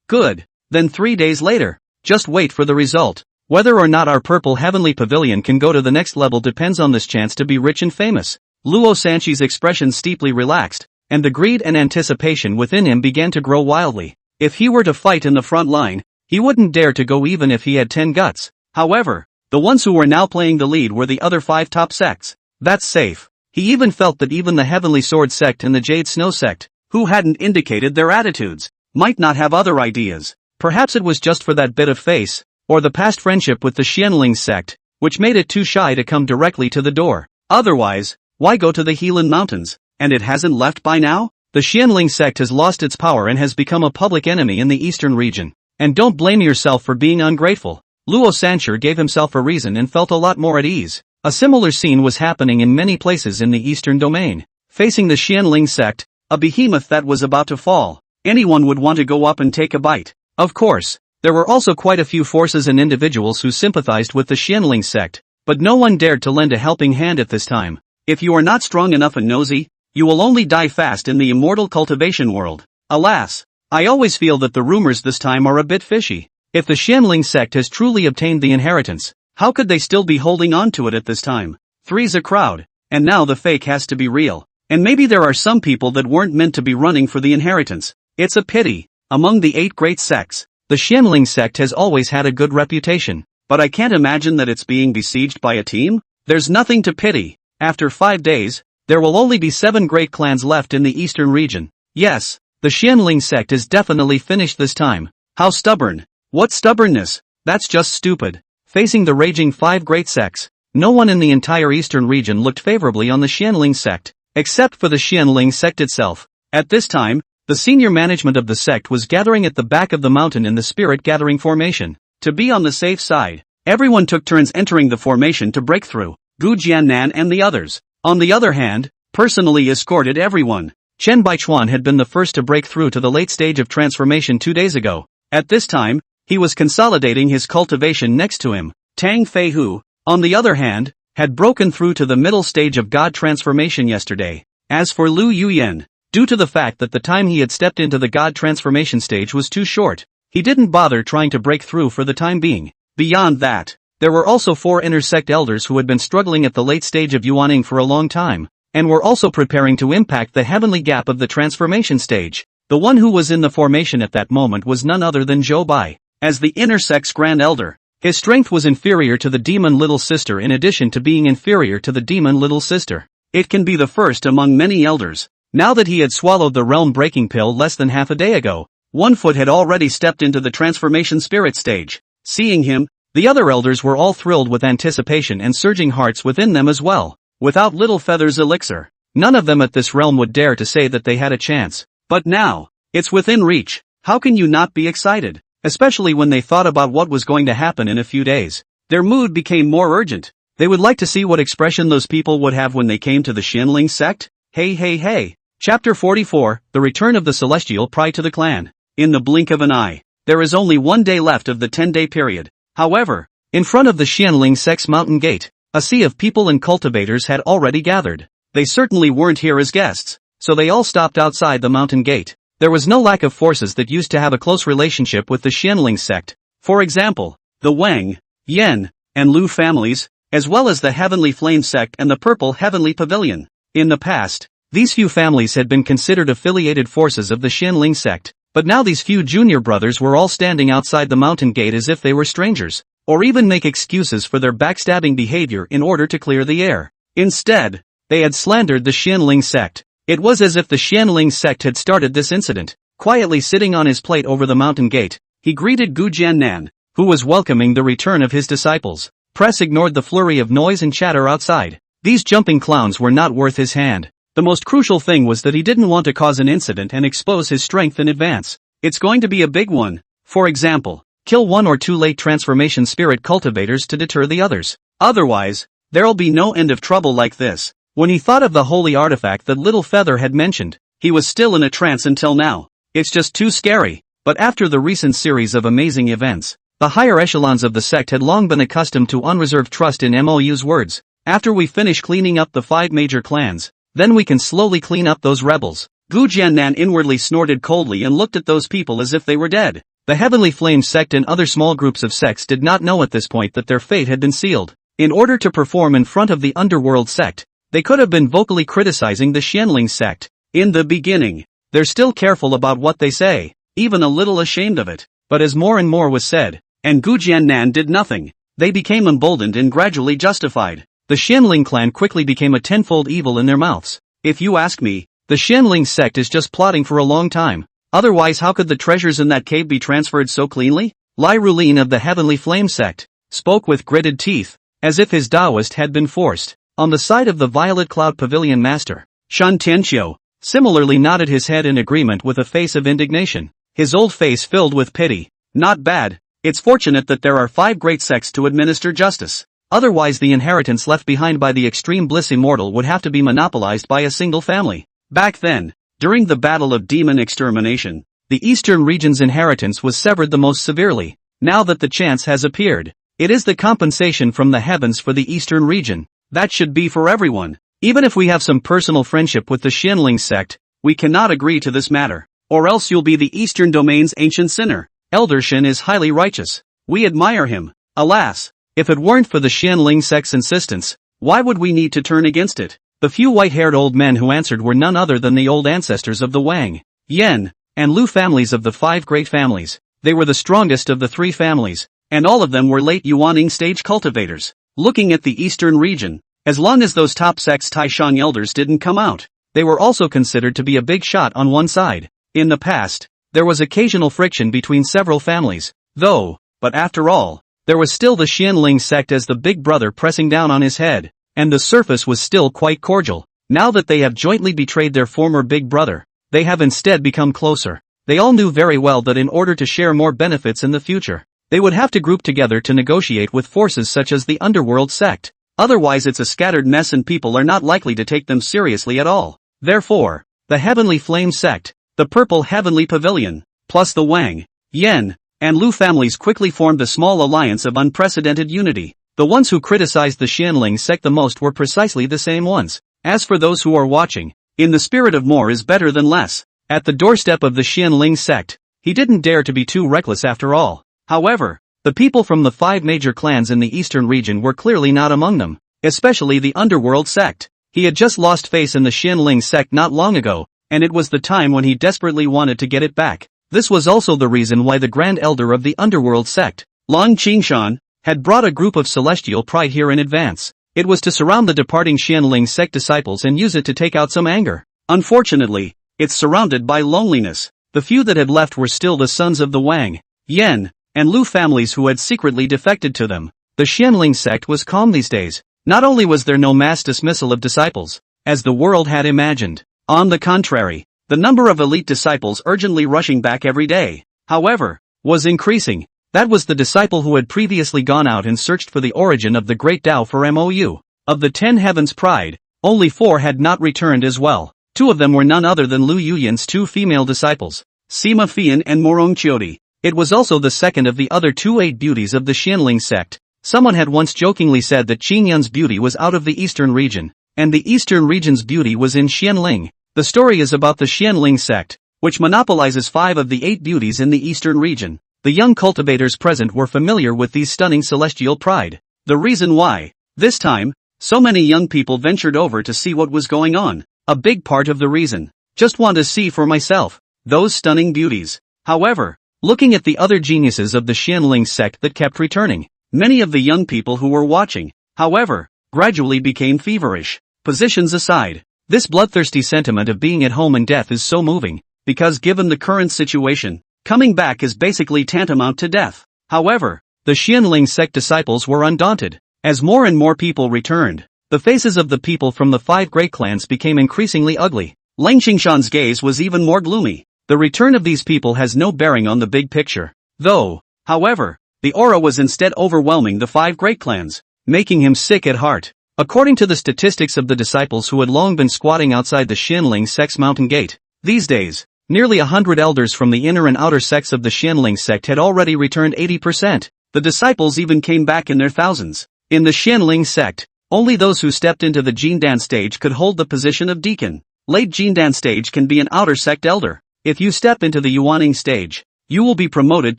Good. Then 3 days later, just wait for the result. Whether or not our purple heavenly pavilion can go to the next level depends on this chance to be rich and famous. Luo Sanchi's expression steeply relaxed, and the greed and anticipation within him began to grow wildly. If he were to fight in the front line, he wouldn't dare to go even if he had 10 guts. However, the ones who were now playing the lead were the other 5 top sects. That's safe. He even felt that even the Heavenly Sword sect and the Jade Snow sect, who hadn't indicated their attitudes, might not have other ideas. Perhaps it was just for that bit of face, or the past friendship with the Xianling sect, which made it too shy to come directly to the door. Otherwise, why go to the Helan Mountains? And it hasn't left by now? The Xianling sect has lost its power and has become a public enemy in the eastern region. And don't blame yourself for being ungrateful. Luo Sancher gave himself a reason and felt a lot more at ease. A similar scene was happening in many places in the eastern domain. Facing the Xianling sect, a behemoth that was about to fall, anyone would want to go up and take a bite. Of course, there were also quite a few forces and individuals who sympathized with the Xianling sect, but no one dared to lend a helping hand at this time. If you are not strong enough and nosy, you will only die fast in the immortal cultivation world. Alas, I always feel that the rumors this time are a bit fishy. If the Xianling sect has truly obtained the inheritance, how could they still be holding on to it at this time? Three's a crowd, and now the fake has to be real. And maybe there are some people that weren't meant to be running for the inheritance. It's a pity. Among the 8 great sects, the Xianling sect has always had a good reputation. But I can't imagine that it's being besieged by a team. There's nothing to pity. After 5 days, there will only be 7 great clans left in the eastern region. Yes, the Xianling sect is definitely finished this time. How stubborn. What stubbornness? That's just stupid. Facing the raging 5 great sects, no one in the entire eastern region looked favorably on the Xianling sect, except for the Xianling sect itself. At this time, the senior management of the sect was gathering at the back of the mountain in the spirit gathering formation. To be on the safe side, everyone took turns entering the formation to break through. Gu Jiannan and the others, on the other hand, personally escorted everyone. Chen Baichuan had been the first to break through to the late stage of transformation 2 days ago. At this time, he was consolidating his cultivation next to him. Tang Feihu, on the other hand, had broken through to the middle stage of God transformation yesterday. As for Lu Yuyan, due to the fact that the time he had stepped into the God transformation stage was too short, he didn't bother trying to break through for the time being. Beyond that, there were also 4 inner sect elders who had been struggling at the late stage of Yuaning for a long time, and were also preparing to impact the heavenly gap of the transformation stage. The one who was in the formation at that moment was none other than Zhou Bai. As the inner sect's grand elder, his strength was inferior to the demon little sister in addition to being inferior to the demon little sister. It can be the first among many elders. Now that he had swallowed the realm-breaking pill less than half a day ago, One Foot had already stepped into the transformation spirit stage. Seeing him, the other elders were all thrilled with anticipation and surging hearts within them as well. Without Little Feather's elixir, none of them at this realm would dare to say that they had a chance. But now, it's within reach. How can you not be excited? Especially when they thought about what was going to happen in a few days. Their mood became more urgent. They would like to see what expression those people would have when they came to the Xianling sect. Hey. Chapter 44, The Return of the Celestial Pride to the Clan. In the blink of an eye, there is only 1 day left of the 10-day period. However, in front of the Xianling sect's mountain gate, a sea of people and cultivators had already gathered. They certainly weren't here as guests, so they all stopped outside the mountain gate. There was no lack of forces that used to have a close relationship with the Xianling sect. For example, the Wang, Yan, and Lu families, as well as the Heavenly Flame Sect and the Purple Heavenly Pavilion. In the past, these few families had been considered affiliated forces of the Xianling sect, but now these few junior brothers were all standing outside the mountain gate as if they were strangers, or even make excuses for their backstabbing behavior in order to clear the air. Instead, they had slandered the Xianling sect. It was as if the Xianling sect had started this incident. Quietly sitting on his plate over the mountain gate, he greeted Gu Jiannan, who was welcoming the return of his disciples. Press ignored the flurry of noise and chatter outside. These jumping clowns were not worth his hand. The most crucial thing was that he didn't want to cause an incident and expose his strength in advance. It's going to be a big one. For example, kill 1 or 2 late transformation spirit cultivators to deter the others. Otherwise, there'll be no end of trouble like this. When he thought of the holy artifact that Little Feather had mentioned, he was still in a trance until now. It's just too scary. But after the recent series of amazing events, the higher echelons of the sect had long been accustomed to unreserved trust in MOU's words. After we finish cleaning up the 5 major clans, then we can slowly clean up those rebels. Gu Jiannan inwardly snorted coldly and looked at those people as if they were dead. The Heavenly Flame sect and other small groups of sects did not know at this point that their fate had been sealed. In order to perform in front of the underworld sect, they could have been vocally criticizing the Xianling sect. In the beginning, they're still careful about what they say, even a little ashamed of it. But as more and more was said, and Gu Jiannan did nothing, they became emboldened and gradually justified. The Xianling clan quickly became a tenfold evil in their mouths. If you ask me, the Xianling sect is just plotting for a long time. Otherwise, how could the treasures in that cave be transferred so cleanly? Lai Rulin of the Heavenly Flame sect spoke with gritted teeth, as if his Taoist had been forced. On the side of the Violet Cloud Pavilion master, Shan Tianqiu similarly nodded his head in agreement with a face of indignation. His old face filled with pity. Not bad. It's fortunate that there are 5 great sects to administer justice. Otherwise the inheritance left behind by the extreme bliss immortal would have to be monopolized by a single family. Back then, during the battle of demon extermination, the eastern region's inheritance was severed the most severely. Now that the chance has appeared, it is the compensation from the heavens for the eastern region. That should be for everyone. Even if we have some personal friendship with the Xianling sect, we cannot agree to this matter. Or else you'll be the eastern domain's ancient sinner. Elder Shin is highly righteous. We admire him. Alas, if it weren't for the Xianling sect's insistence, why would we need to turn against it? The few white-haired old men who answered were none other than the old ancestors of the Wang, Yan, and Lu families of the 5 great families. They were the strongest of the 3 families, and all of them were late Yuaning stage cultivators. Looking at the eastern region, as long as those top sects Taishan elders didn't come out, they were also considered to be a big shot on one side. In the past, there was occasional friction between several families, though, but after all, there was still the Xianling sect as the big brother pressing down on his head, and the surface was still quite cordial. Now that they have jointly betrayed their former big brother, they have instead become closer. They all knew very well that in order to share more benefits in the future, they would have to group together to negotiate with forces such as the underworld sect. Otherwise it's a scattered mess and people are not likely to take them seriously at all. Therefore, the Heavenly Flame sect, the Purple Heavenly Pavilion, plus the Wang, Yan, and Lu families quickly formed a small alliance of unprecedented unity. The ones who criticized the Xianling sect the most were precisely the same ones. As for those who are watching, in the spirit of more is better than less. At the doorstep of the Xianling sect, he didn't dare to be too reckless after all. However, the people from the 5 major clans in the eastern region were clearly not among them, especially the underworld sect. He had just lost face in the Xianling sect not long ago, and it was the time when he desperately wanted to get it back. This was also the reason why the Grand Elder of the Underworld sect, Long Qingshan, had brought a group of celestial pride here in advance. It was to surround the departing Xianling sect disciples and use it to take out some anger. Unfortunately, it's surrounded by loneliness. The few that had left were still the sons of the Wang, Yan, and Lu families who had secretly defected to them. The Xianling sect was calm these days. Not only was there no mass dismissal of disciples, as the world had imagined. On the contrary, the number of elite disciples urgently rushing back every day, however, was increasing. That was the disciple who had previously gone out and searched for the origin of the great Tao for MOU. Of the 10 heavens pride, only 4 had not returned as well. 2 of them were none other than Lu Yuyan's 2 female disciples, Sima Fian and Morong Chiodi. It was also the second of the other 2 8 beauties of the Xianling sect. Someone had once jokingly said that Qingyun's beauty was out of the eastern region, and the eastern region's beauty was in Xianling. The story is about the Xianling sect, which monopolizes 5 of the 8 beauties in the eastern region. the young cultivators present were familiar with these stunning celestial pride. The reason why, this time, so many young people ventured over to see what was going on. A big part of the reason. Just want to see for myself those stunning beauties. However, looking at the other geniuses of the Xianling sect that kept returning, many of the young people who were watching, however, gradually became feverish. Positions aside, this bloodthirsty sentiment of being at home in death is so moving, because given the current situation, coming back is basically tantamount to death. However, the Xianling sect disciples were undaunted. As more and more people returned, the faces of the people from the 5 great clans became increasingly ugly. Lang Qingshan's gaze was even more gloomy. The return of these people has no bearing on the big picture. Though, however, the aura was instead overwhelming the 5 great clans, making him sick at heart. According to the statistics of the disciples who had long been squatting outside the Xianling sect's mountain gate, these days, nearly 100 elders from the inner and outer sects of the Xianling sect had already returned 80%. The disciples even came back in their thousands. In the Xianling sect, only those who stepped into the Jindan stage could hold the position of deacon. Late Jindan stage can be an outer sect elder. If you step into the Yuaning stage, you will be promoted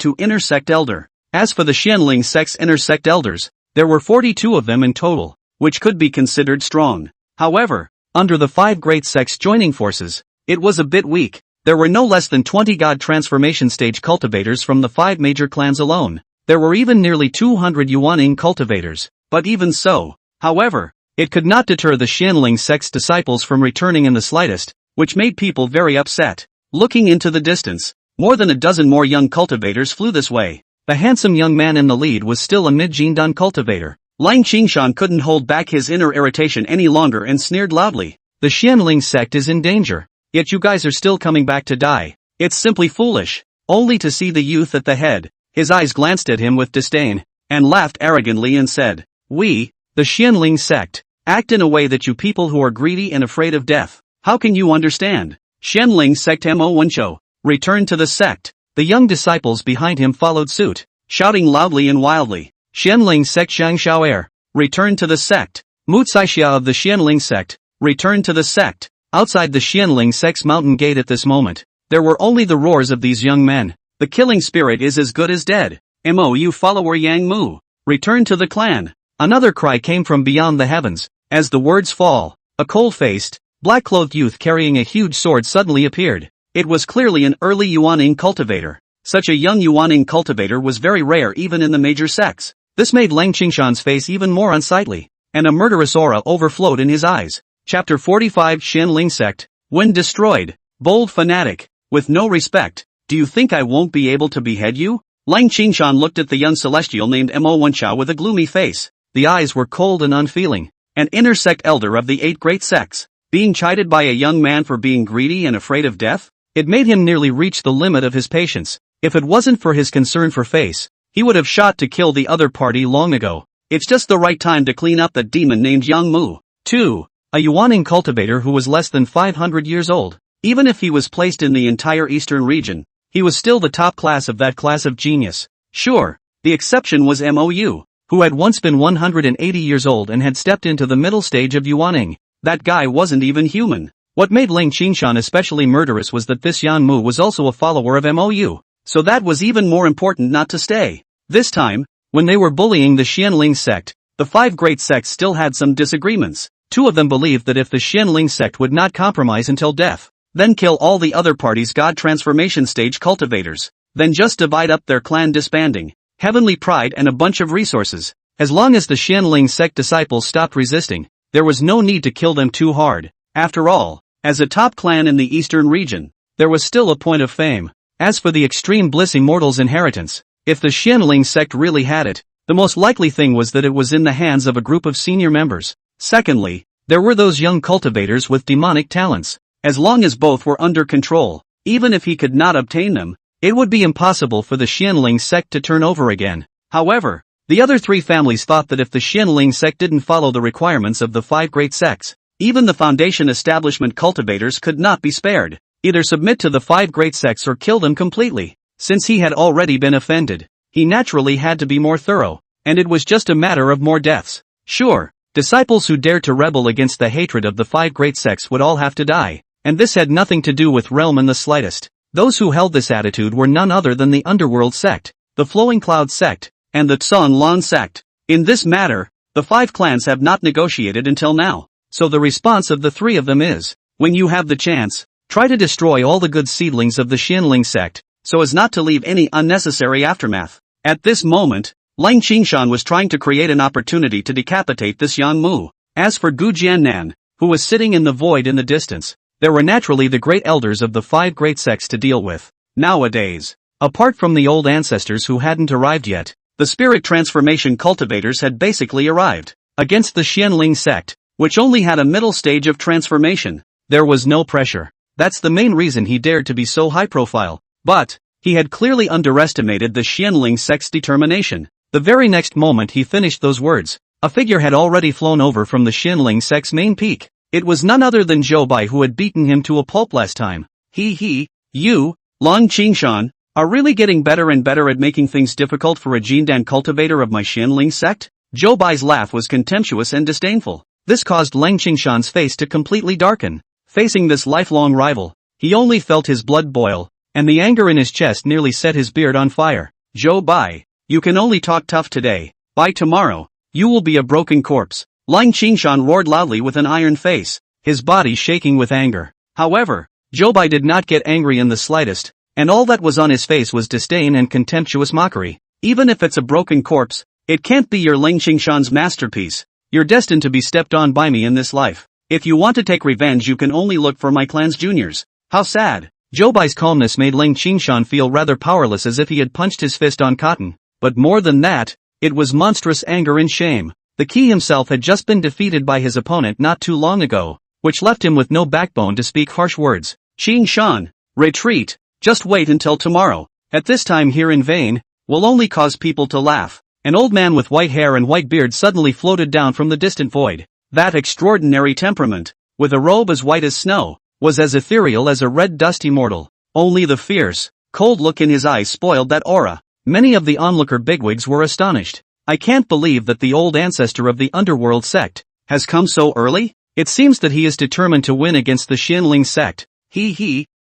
to inner sect elder. As for the Xianling sect's inner sect elders, there were 42 of them in total, which could be considered strong. However, under the 5 great sects joining forces, it was a bit weak. There were no less than 20 god transformation stage cultivators from the 5 major clans alone. There were even nearly 200 Yuaning cultivators. But even so, however, it could not deter the Xianling sect's disciples from returning in the slightest, which made people very upset. Looking into the distance, more than a dozen more young cultivators flew this way. The handsome young man in the lead was still a mid-Jindan cultivator. Lang Qingshan couldn't hold back his inner irritation any longer and sneered loudly. The Xianling sect is in danger, yet you guys are still coming back to die. It's simply foolish. Only to see the youth at the head, his eyes glanced at him with disdain, and laughed arrogantly and said, "We, the Xianling sect, act in a way that you people who are greedy and afraid of death. How can you understand? Xianling sect Mo Wencho, return to the sect." The young disciples behind him followed suit, shouting loudly and wildly, "Xianling sect Shang Xiaoer, return to the sect. Mu Caixia of the Xianling sect, return to the sect." Outside the Xianling sect's mountain gate at this moment, there were only the roars of these young men. The killing spirit is as good as dead. "Mo, follower Yang Mu, return to the clan." Another cry came from beyond the heavens. As the words fall, a cold-faced, black-clothed youth carrying a huge sword suddenly appeared. It was clearly an early Yuaning cultivator. Such a young Yuaning cultivator was very rare even in the major sects. This made Lang Qingshan's face even more unsightly, and a murderous aura overflowed in his eyes. Chapter 45 Xianling Sect, when destroyed. Bold fanatic, with no respect, do you think I won't be able to behead you? Lang Qingshan looked at the young celestial named Mo Wencha with a gloomy face. The eyes were cold and unfeeling. An inner sect elder of the 8 great sects, being chided by a young man for being greedy and afraid of death? It made him nearly reach the limit of his patience. If it wasn't for his concern for face, he would have shot to kill the other party long ago. It's just the right time to clean up that demon named Yang Mu. 2. A Yuaning cultivator who was less than 500 years old. Even if he was placed in the entire eastern region, he was still the top class of that class of genius. Sure, the exception was Mou, who had once been 180 years old and had stepped into the middle stage of Yuaning. That guy wasn't even human. What made Lang Qingshan especially murderous was that this Yan Mu was also a follower of Mou, so that was even more important not to stay. This time, when they were bullying the Xianling sect, the 5 great sects still had some disagreements. 2 of them believed that if the Xianling sect would not compromise until death, then kill all the other parties' god transformation stage cultivators, then just divide up their clan disbanding, heavenly pride and a bunch of resources. As long as the Xianling sect disciples stopped resisting, there was no need to kill them too hard. After all, as a top clan in the eastern region, there was still a point of fame. As for the extreme bliss immortal's inheritance, if the Xianling sect really had it, the most likely thing was that it was in the hands of a group of senior members. Secondly, there were those young cultivators with demonic talents. As long as both were under control, even if he could not obtain them, it would be impossible for the Xianling sect to turn over again. However, the other 3 families thought that if the Xianling sect didn't follow the requirements of the 5 great sects, even the foundation establishment cultivators could not be spared. Either submit to the 5 great sects or kill them completely. Since he had already been offended, he naturally had to be more thorough, and it was just a matter of more deaths. Sure, disciples who dared to rebel against the hatred of the 5 great sects would all have to die, and this had nothing to do with realm in the slightest. Those who held this attitude were none other than the Underworld Sect, the Flowing Cloud Sect, and the Tsun Lan Sect. In this matter, the 5 clans have not negotiated until now, so the response of the 3 of them is, when you have the chance, try to destroy all the good seedlings of the Xianling Sect, so as not to leave any unnecessary aftermath. At this moment, Lang Qingshan was trying to create an opportunity to decapitate this Yang Mu. As for Gu Jiannan, who was sitting in the void in the distance, there were naturally the great elders of the 5 great sects to deal with. Nowadays, apart from the old ancestors who hadn't arrived yet, the spirit transformation cultivators had basically arrived. Against the Xianling sect, which only had a middle stage of transformation, there was no pressure. That's the main reason he dared to be so high profile. But, he had clearly underestimated the Xianling sect's determination. The very next moment he finished those words, a figure had already flown over from the Xianling sect's main peak. It was none other than Zhou Bai, who had beaten him to a pulp last time. You, Lang Qingshan, are really getting better and better at making things difficult for a Jindan cultivator of my Xianling sect? Zhou Bai's laugh was contemptuous and disdainful. This caused Lang Qingshan's face to completely darken. Facing this lifelong rival, he only felt his blood boil, and the anger in his chest nearly set his beard on fire. Zhou Bai, you can only talk tough today. By tomorrow, you will be a broken corpse. Lang Qingshan roared loudly with an iron face, his body shaking with anger. However, Zhou Bai did not get angry in the slightest, and all that was on his face was disdain and contemptuous mockery. Even if it's a broken corpse, it can't be your Lang Qingshan's masterpiece. You're destined to be stepped on by me in this life. If you want to take revenge, you can only look for my clan's juniors. How sad. Zhou Bai's calmness made Lang Qingshan feel rather powerless, as if he had punched his fist on cotton. But more than that, it was monstrous anger and shame. The Qi himself had just been defeated by his opponent not too long ago, which left him with no backbone to speak harsh words. Qingshan, retreat. Just wait until tomorrow. At this time here in vain, will only cause people to laugh. An old man with white hair and white beard suddenly floated down from the distant void. That extraordinary temperament, with a robe as white as snow, was as ethereal as a red dusty mortal. Only the fierce, cold look in his eyes spoiled that aura. Many of the onlooker bigwigs were astonished. I can't believe that the old ancestor of the Underworld Sect has come so early. It seems that he is determined to win against the Xianling Sect.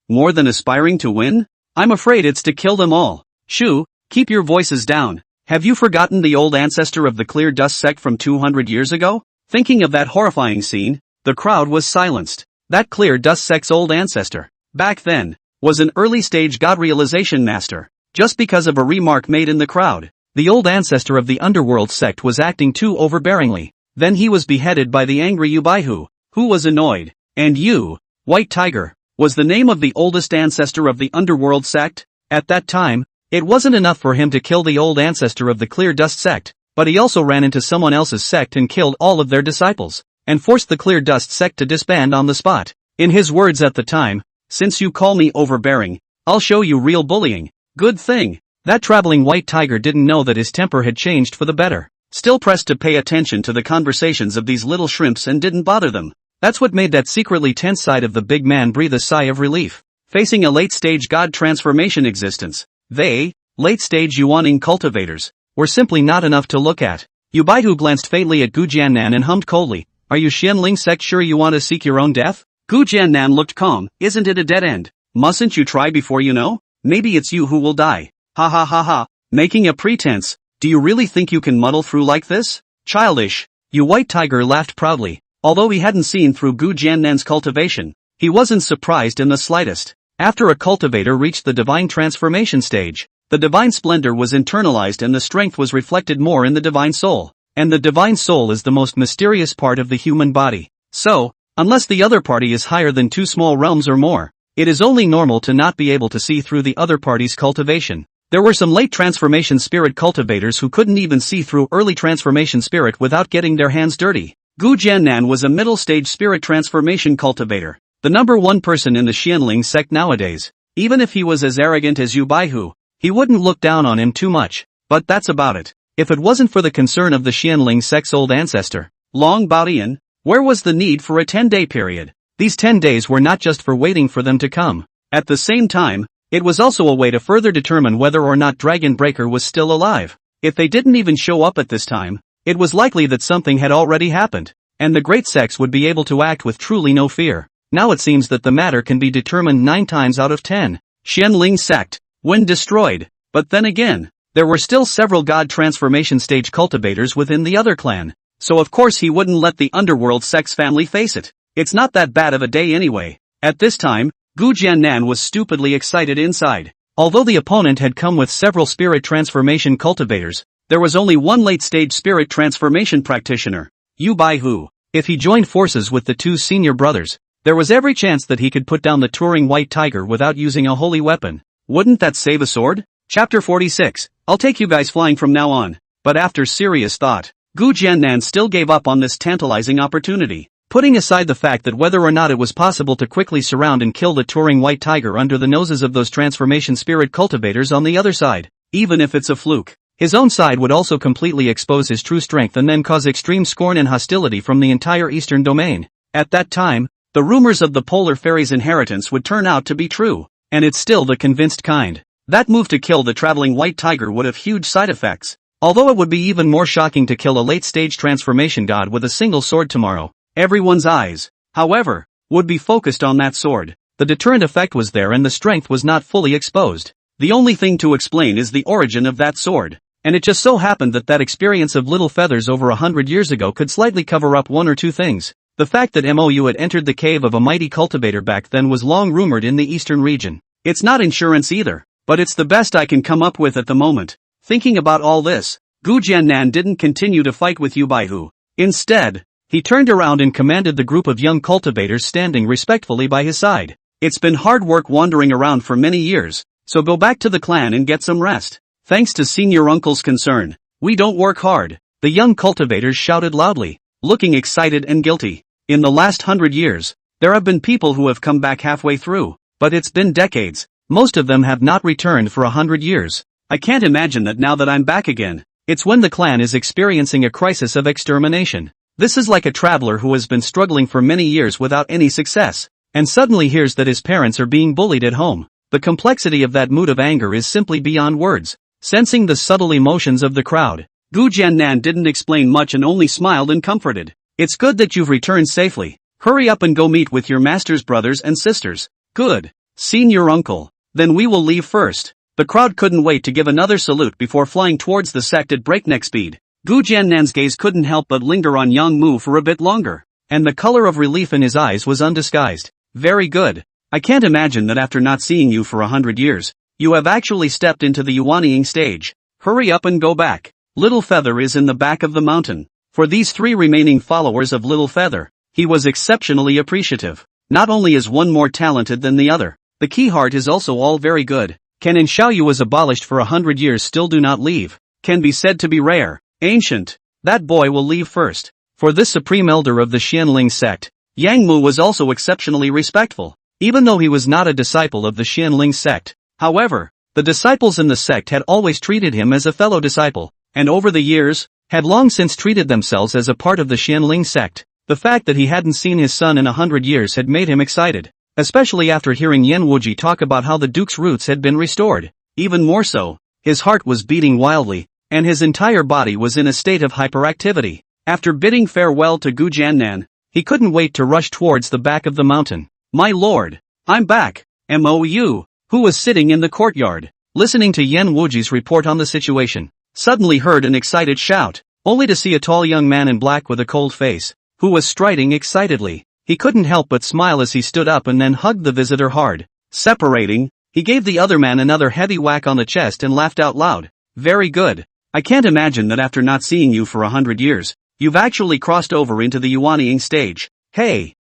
More than aspiring to win? I'm afraid it's to kill them all. Shu, keep your voices down. Have you forgotten the old ancestor of the Clear Dust Sect from 200 years ago? Thinking of that horrifying scene, the crowd was silenced. That Clear Dust Sect's old ancestor, back then, was an early-stage god realization master. Just because of a remark made in the crowd, the old ancestor of the Underworld Sect was acting too overbearingly. Then he was beheaded by the angry Yubaihu, who was annoyed. And you, White Tiger, was the name of the oldest ancestor of the Underworld Sect. At that time, it wasn't enough for him to kill the old ancestor of the Clear Dust Sect, but he also ran into someone else's sect and killed all of their disciples, and forced the Clear Dust Sect to disband on the spot. In his words at the time, since you call me overbearing, I'll show you real bullying. Good thing that traveling White Tiger didn't know that his temper had changed for the better. Still pressed to pay attention to the conversations of these little shrimps and didn't bother them. That's what made that secretly tense side of the big man breathe a sigh of relief. Facing a late-stage god transformation existence, they, late-stage Yuaning cultivators, were simply not enough to look at. Yubaihu glanced faintly at Gu Jiannan and hummed coldly, "Are you Xianling Sect sure you want to seek your own death?" Gu Jiannan looked calm. "Isn't it a dead end? Mustn't you try before you know? Maybe it's you who will die." Ha ha ha ha, making a pretense. Do you really think you can muddle through like this? Childish. You White Tiger laughed proudly. Although he hadn't seen through Gu Jiannan's cultivation, he wasn't surprised in the slightest. After a cultivator reached the divine transformation stage, the divine splendor was internalized and the strength was reflected more in the divine soul. And the divine soul is the most mysterious part of the human body. So, unless the other party is higher than 2 small realms or more, it is only normal to not be able to see through the other party's cultivation. There were some late transformation spirit cultivators who couldn't even see through early transformation spirit without getting their hands dirty. Gu Jiannan was a middle-stage spirit transformation cultivator, the number 1 person in the Xianling sect nowadays. Even if he was as arrogant as Yubaihu, he wouldn't look down on him too much. But that's about it. If it wasn't for the concern of the Xianling sect's old ancestor, Long Baodian, where was the need for a 10-day period? These 10 days were not just for waiting for them to come. At the same time, it was also a way to further determine whether or not Dragon Breaker was still alive. If they didn't even show up at this time, it was likely that something had already happened, and the great sects would be able to act with truly no fear. Now it seems that the matter can be determined 9 times out of 10. Xianling Sect, when destroyed. But then again, there were still several god transformation stage cultivators within the other clan, so of course he wouldn't let the underworld Sect's family face it. It's not that bad of a day anyway. At this time, Gu Jiannan was stupidly excited inside. Although the opponent had come with several spirit transformation cultivators, there was only one late-stage spirit transformation practitioner, Yu Baihu. If he joined forces with the two senior brothers, there was every chance that he could put down the touring white tiger without using a holy weapon. Wouldn't that save a sword? Chapter 46. I'll take you guys flying from now on. But after serious thought, Gu Jiannan still gave up on this tantalizing opportunity. Putting aside the fact that whether or not it was possible to quickly surround and kill the touring white tiger under the noses of those transformation spirit cultivators on the other side, even if it's a fluke, his own side would also completely expose his true strength and then cause extreme scorn and hostility from the entire eastern domain. At that time, the rumors of the polar fairy's inheritance would turn out to be true, and it's still the convinced kind. That move to kill the traveling white tiger would have huge side effects, although it would be even more shocking to kill a late-stage transformation god with a single sword tomorrow. Everyone's eyes, however, would be focused on that sword. The deterrent effect was there and the strength was not fully exposed. The only thing to explain is the origin of that sword, and it just so happened that experience of Little Feathers over 100 years ago could slightly cover up one or two things. The fact that Mou had entered the cave of a mighty cultivator back then was long rumored in the eastern region. It's not insurance either, but it's the best I can come up with at the moment. Thinking about all this, Gu Jiannan didn't continue to fight with Yu Baihu. Instead, he turned around and commanded the group of young cultivators standing respectfully by his side. It's been hard work wandering around for many years, so go back to the clan and get some rest. Thanks to senior uncle's concern, we don't work hard, the young cultivators shouted loudly, looking excited and guilty. In the last 100 years, there have been people who have come back halfway through, but it's been decades. Most of them have not returned for 100 years. I can't imagine that now that I'm back again. It's when the clan is experiencing a crisis of extermination. This is like a traveler who has been struggling for many years without any success, and suddenly hears that his parents are being bullied at home. The complexity of that mood of anger is simply beyond words. Sensing the subtle emotions of the crowd, Gu Jiannan didn't explain much and only smiled and comforted. It's good that you've returned safely. Hurry up and go meet with your master's brothers and sisters. Good. Senior uncle. Then we will leave first. The crowd couldn't wait to give another salute before flying towards the sect at breakneck speed. Gu Jiannan's gaze couldn't help but linger on Yang Mu for a bit longer, and the color of relief in his eyes was undisguised. Very good. I can't imagine that after not seeing you for 100 years, you have actually stepped into the Yuanying stage. Hurry up and go back. Little Feather is in the back of the mountain. For these three remaining followers of Little Feather, he was exceptionally appreciative. Not only is one more talented than the other, the key heart is also all very good. Can and Xiaoyu was abolished for 100 years still do not leave. Can be said to be rare. Ancient. That boy will leave first. For this supreme elder of the Xianling sect, Yang Mu was also exceptionally respectful, even though he was not a disciple of the Xianling sect. However, the disciples in the sect had always treated him as a fellow disciple, and over the years, had long since treated themselves as a part of the Xianling sect. The fact that he hadn't seen his son in 100 years had made him excited, especially after hearing Yan Wuji talk about how the Duke's roots had been restored. Even more so, his heart was beating wildly, and his entire body was in a state of hyperactivity. After bidding farewell to Gu Jiannan, he couldn't wait to rush towards the back of the mountain. My lord, I'm back. Mou, who was sitting in the courtyard, listening to Yan Wuji's report on the situation, suddenly heard an excited shout, only to see a tall young man in black with a cold face, who was striding excitedly. He couldn't help but smile as he stood up and then hugged the visitor hard. Separating, he gave the other man another heavy whack on the chest and laughed out loud. Very good. I can't imagine that after not seeing you for 100 years, you've actually crossed over into the Yuanying stage. Hey,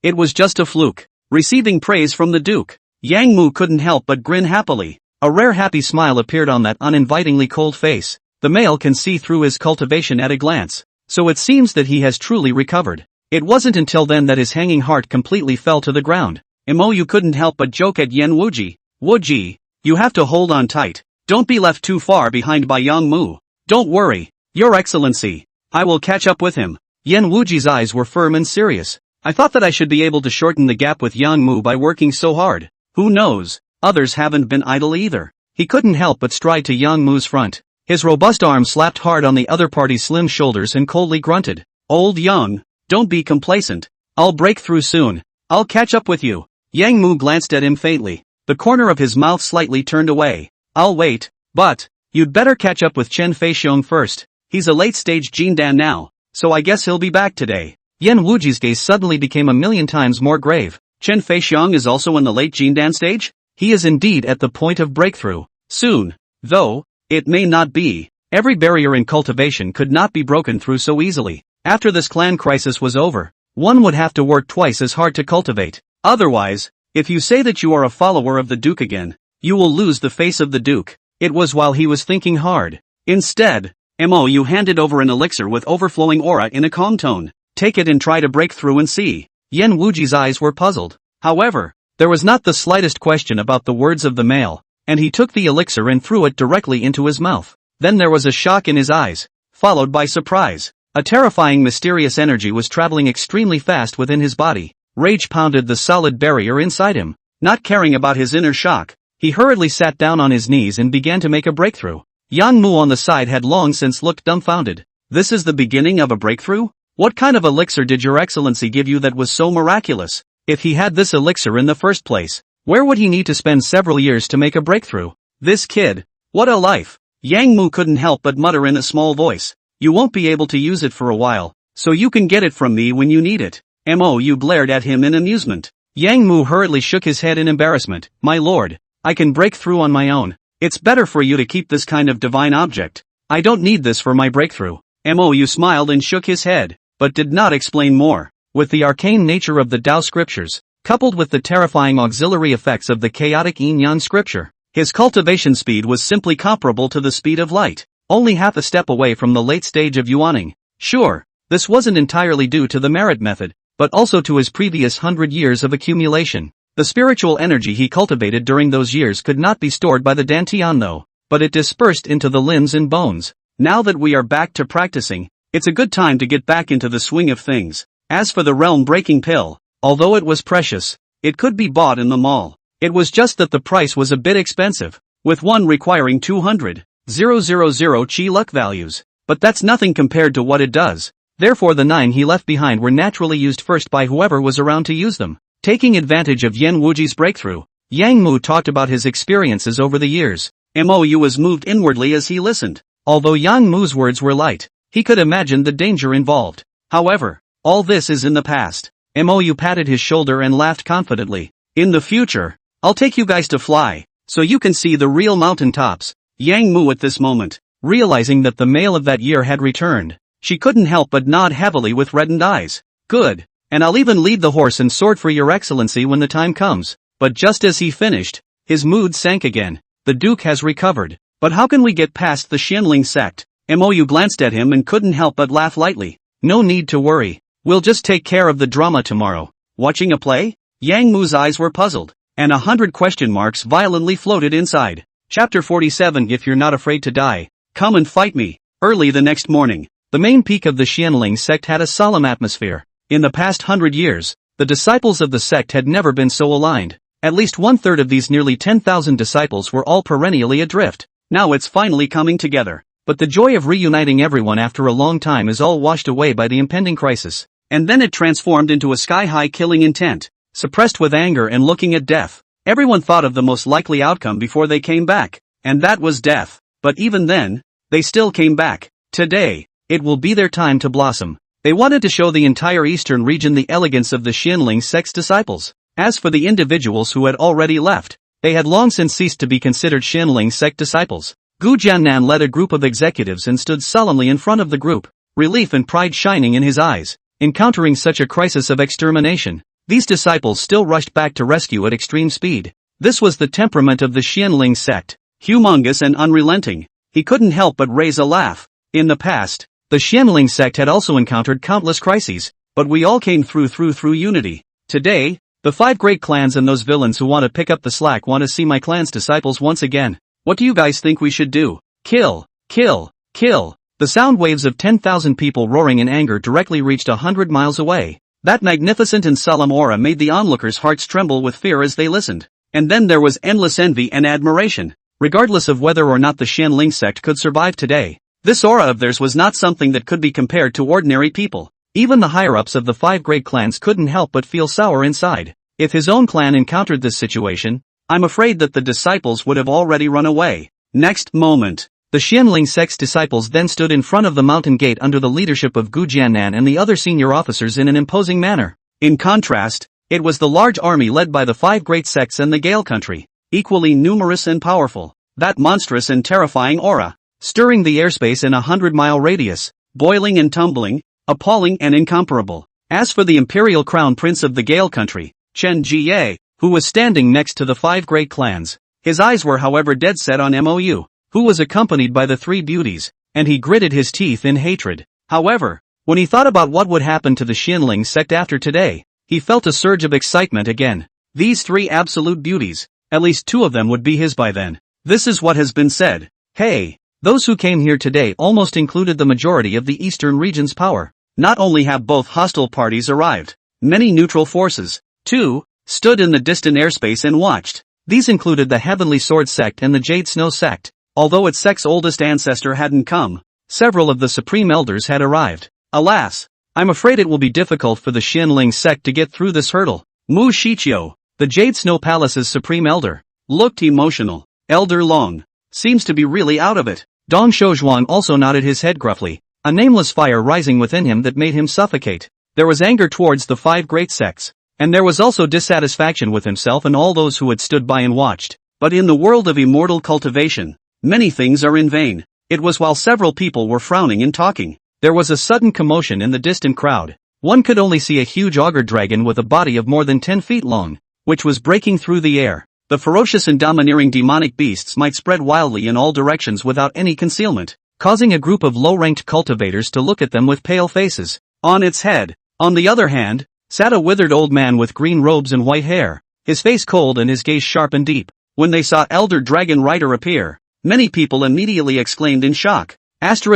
it was just a fluke. Receiving praise from the Duke, Yang Mu couldn't help but grin happily. A rare happy smile appeared on that uninvitingly cold face. The male can see through his cultivation at a glance, so it seems that he has truly recovered. It wasn't until then that his hanging heart completely fell to the ground. Mou couldn't help but joke at Yan Wuji. Wuji, you have to hold on tight. Don't be left too far behind by Yang Mu. Don't worry, Your Excellency. I will catch up with him. Yan Wuji's eyes were firm and serious. I thought that I should be able to shorten the gap with Yang Mu by working so hard. Who knows, others haven't been idle either. He couldn't help but stride to Yang Mu's front. His robust arm slapped hard on the other party's slim shoulders and coldly grunted. Old Yang, don't be complacent. I'll break through soon. I'll catch up with you. Yang Mu glanced at him faintly. the corner of his mouth slightly turned away. I'll wait, but you'd better catch up with Chen Feixiong first. He's a late-stage Jindan now, so I guess he'll be back today. Yan Wuji's gaze suddenly became a million times more grave. Chen Feixiong is also in the late Jindan stage? He is indeed at the point of breakthrough. Soon, though, it may not be. Every barrier in cultivation could not be broken through so easily. After this clan crisis was over, one would have to work twice as hard to cultivate. Otherwise, if you say that you are a follower of the Duke again, you will lose the face of the Duke. It was while he was thinking hard. Instead, you handed over an elixir with overflowing aura in a calm tone. Take it and try to break through and see. Yan Wuji's eyes were puzzled. However, there was not the slightest question about the words of the male, and he took the elixir and threw it directly into his mouth. Then there was a shock in his eyes, followed by surprise. A terrifying mysterious energy was traveling extremely fast within his body. Rage pounded the solid barrier inside him. Not caring about his inner shock, he hurriedly sat down on his knees and began to make a breakthrough. Yang Mu on the side had long since looked dumbfounded. This is the beginning of a breakthrough? What kind of elixir did your excellency give you that was so miraculous? If he had this elixir in the first place, where would he need to spend several years to make a breakthrough? This kid, what a life! Yang Mu couldn't help but mutter in a small voice. You won't be able to use it for a while, so you can get it from me when you need it. You glared at him in amusement. Yang Mu hurriedly shook his head in embarrassment. My lord, I can break through on my own. It's better for you to keep this kind of divine object. I don't need this for my breakthrough. You smiled and shook his head, but did not explain more. With the arcane nature of the Tao scriptures, coupled with the terrifying auxiliary effects of the chaotic Yin-Yang scripture, his cultivation speed was simply comparable to the speed of light, only half a step away from the late stage of yuaning. Sure, this wasn't entirely due to the merit method, but also to his previous 100 years of accumulation. The spiritual energy he cultivated during those years could not be stored by the dantian though, but it dispersed into the limbs and bones. Now that we are back to practicing, it's a good time to get back into the swing of things. As for the realm-breaking pill, although it was precious, it could be bought in the mall. It was just that the price was a bit expensive, with one requiring 200,000 chi luck values. But that's nothing compared to what it does. Therefore the 9 he left behind were naturally used first by whoever was around to use them. Taking advantage of Yan Wuji's breakthrough, Yang Mu talked about his experiences over the years. Mu was moved inwardly as he listened. Although Yang Mu's words were light, he could imagine the danger involved. However, all this is in the past. Mu patted his shoulder and laughed confidently. In the future, I'll take you guys to fly, so you can see the real mountaintops. Yang Mu at this moment, realizing that the male of that year had returned, she couldn't help but nod heavily with reddened eyes. Good, and I'll even lead the horse and sword for your excellency when the time comes. But just as he finished, his mood sank again. The Duke has recovered. But how can we get past the Xianling sect? Mu glanced at him and couldn't help but laugh lightly. No need to worry. We'll just take care of the drama tomorrow. Watching a play? Yang Mu's eyes were puzzled, and 100 question marks violently floated inside. Chapter 47 If you're not afraid to die, come and fight me. Early the next morning, the main peak of the Xianling sect had a solemn atmosphere. In the past 100 years, the disciples of the sect had never been so aligned. At least 1/3 of these nearly 10,000 disciples were all perennially adrift. Now it's finally coming together. But the joy of reuniting everyone after a long time is all washed away by the impending crisis. And then it transformed into a sky-high killing intent. Suppressed with anger and looking at death, everyone thought of the most likely outcome before they came back, and that was death. But even then, they still came back. Today, it will be their time to blossom. They wanted to show the entire eastern region the elegance of the Xianling sect's disciples. As for the individuals who had already left, they had long since ceased to be considered Xianling sect disciples. Gu Jiannan led a group of executives and stood solemnly in front of the group, relief and pride shining in his eyes. Encountering such a crisis of extermination, these disciples still rushed back to rescue at extreme speed. This was the temperament of the Xianling sect, humongous and unrelenting. He couldn't help but raise a laugh. In the past, the Xianling sect had also encountered countless crises, but we all came through unity. Today, the 5 great clans and those villains who want to pick up the slack want to see my clan's disciples once again. What do you guys think we should do? Kill, kill, kill. The sound waves of 10,000 people roaring in anger directly reached 100 miles away. That magnificent and solemn aura made the onlookers' hearts tremble with fear as they listened. And then there was endless envy and admiration. Regardless of whether or not the Xianling sect could survive today, this aura of theirs was not something that could be compared to ordinary people. Even the higher-ups of the 5 great clans couldn't help but feel sour inside. If his own clan encountered this situation, I'm afraid that the disciples would have already run away. Next moment, the Xianling sect's disciples then stood in front of the mountain gate under the leadership of Gu Jiannan and the other senior officers in an imposing manner. In contrast, it was the large army led by the 5 great sects and the Gale country, equally numerous and powerful. That monstrous and terrifying aura, stirring the airspace in a 100-mile radius, boiling and tumbling, appalling and incomparable. As for the imperial crown prince of the Gale country, Chen Jie, who was standing next to the 5 great clans, his eyes were however dead set on Mou, who was accompanied by the 3 beauties, and he gritted his teeth in hatred. However, when he thought about what would happen to the Xianling sect after today, he felt a surge of excitement again. These 3 absolute beauties, at least 2 of them would be his by then. This is what has been said. Hey, those who came here today almost included the majority of the eastern region's power. Not only have both hostile parties arrived, many neutral forces, too, stood in the distant airspace and watched. These included the Heavenly Sword sect and the Jade Snow sect. Although its sect's oldest ancestor hadn't come, several of the supreme elders had arrived. Alas, I'm afraid it will be difficult for the Xianling sect to get through this hurdle. Mu Shiqiu, the Jade Snow Palace's supreme elder, looked emotional. Elder Long seems to be really out of it. Dong Shouzhuang also nodded his head gruffly, a nameless fire rising within him that made him suffocate. There was anger towards the 5 great sects, and there was also dissatisfaction with himself and all those who had stood by and watched. But in the world of immortal cultivation, many things are in vain. It was while several people were frowning and talking. There was a sudden commotion in the distant crowd. One could only see a huge auger dragon with a body of more than 10 feet long, which was breaking through the air. The ferocious and domineering demonic beasts might spread wildly in all directions without any concealment, causing a group of low-ranked cultivators to look at them with pale faces. On its head, on the other hand, sat a withered old man with green robes and white hair, his face cold and his gaze sharp and deep. When they saw Elder Dragon Rider appear, many people immediately exclaimed in shock. This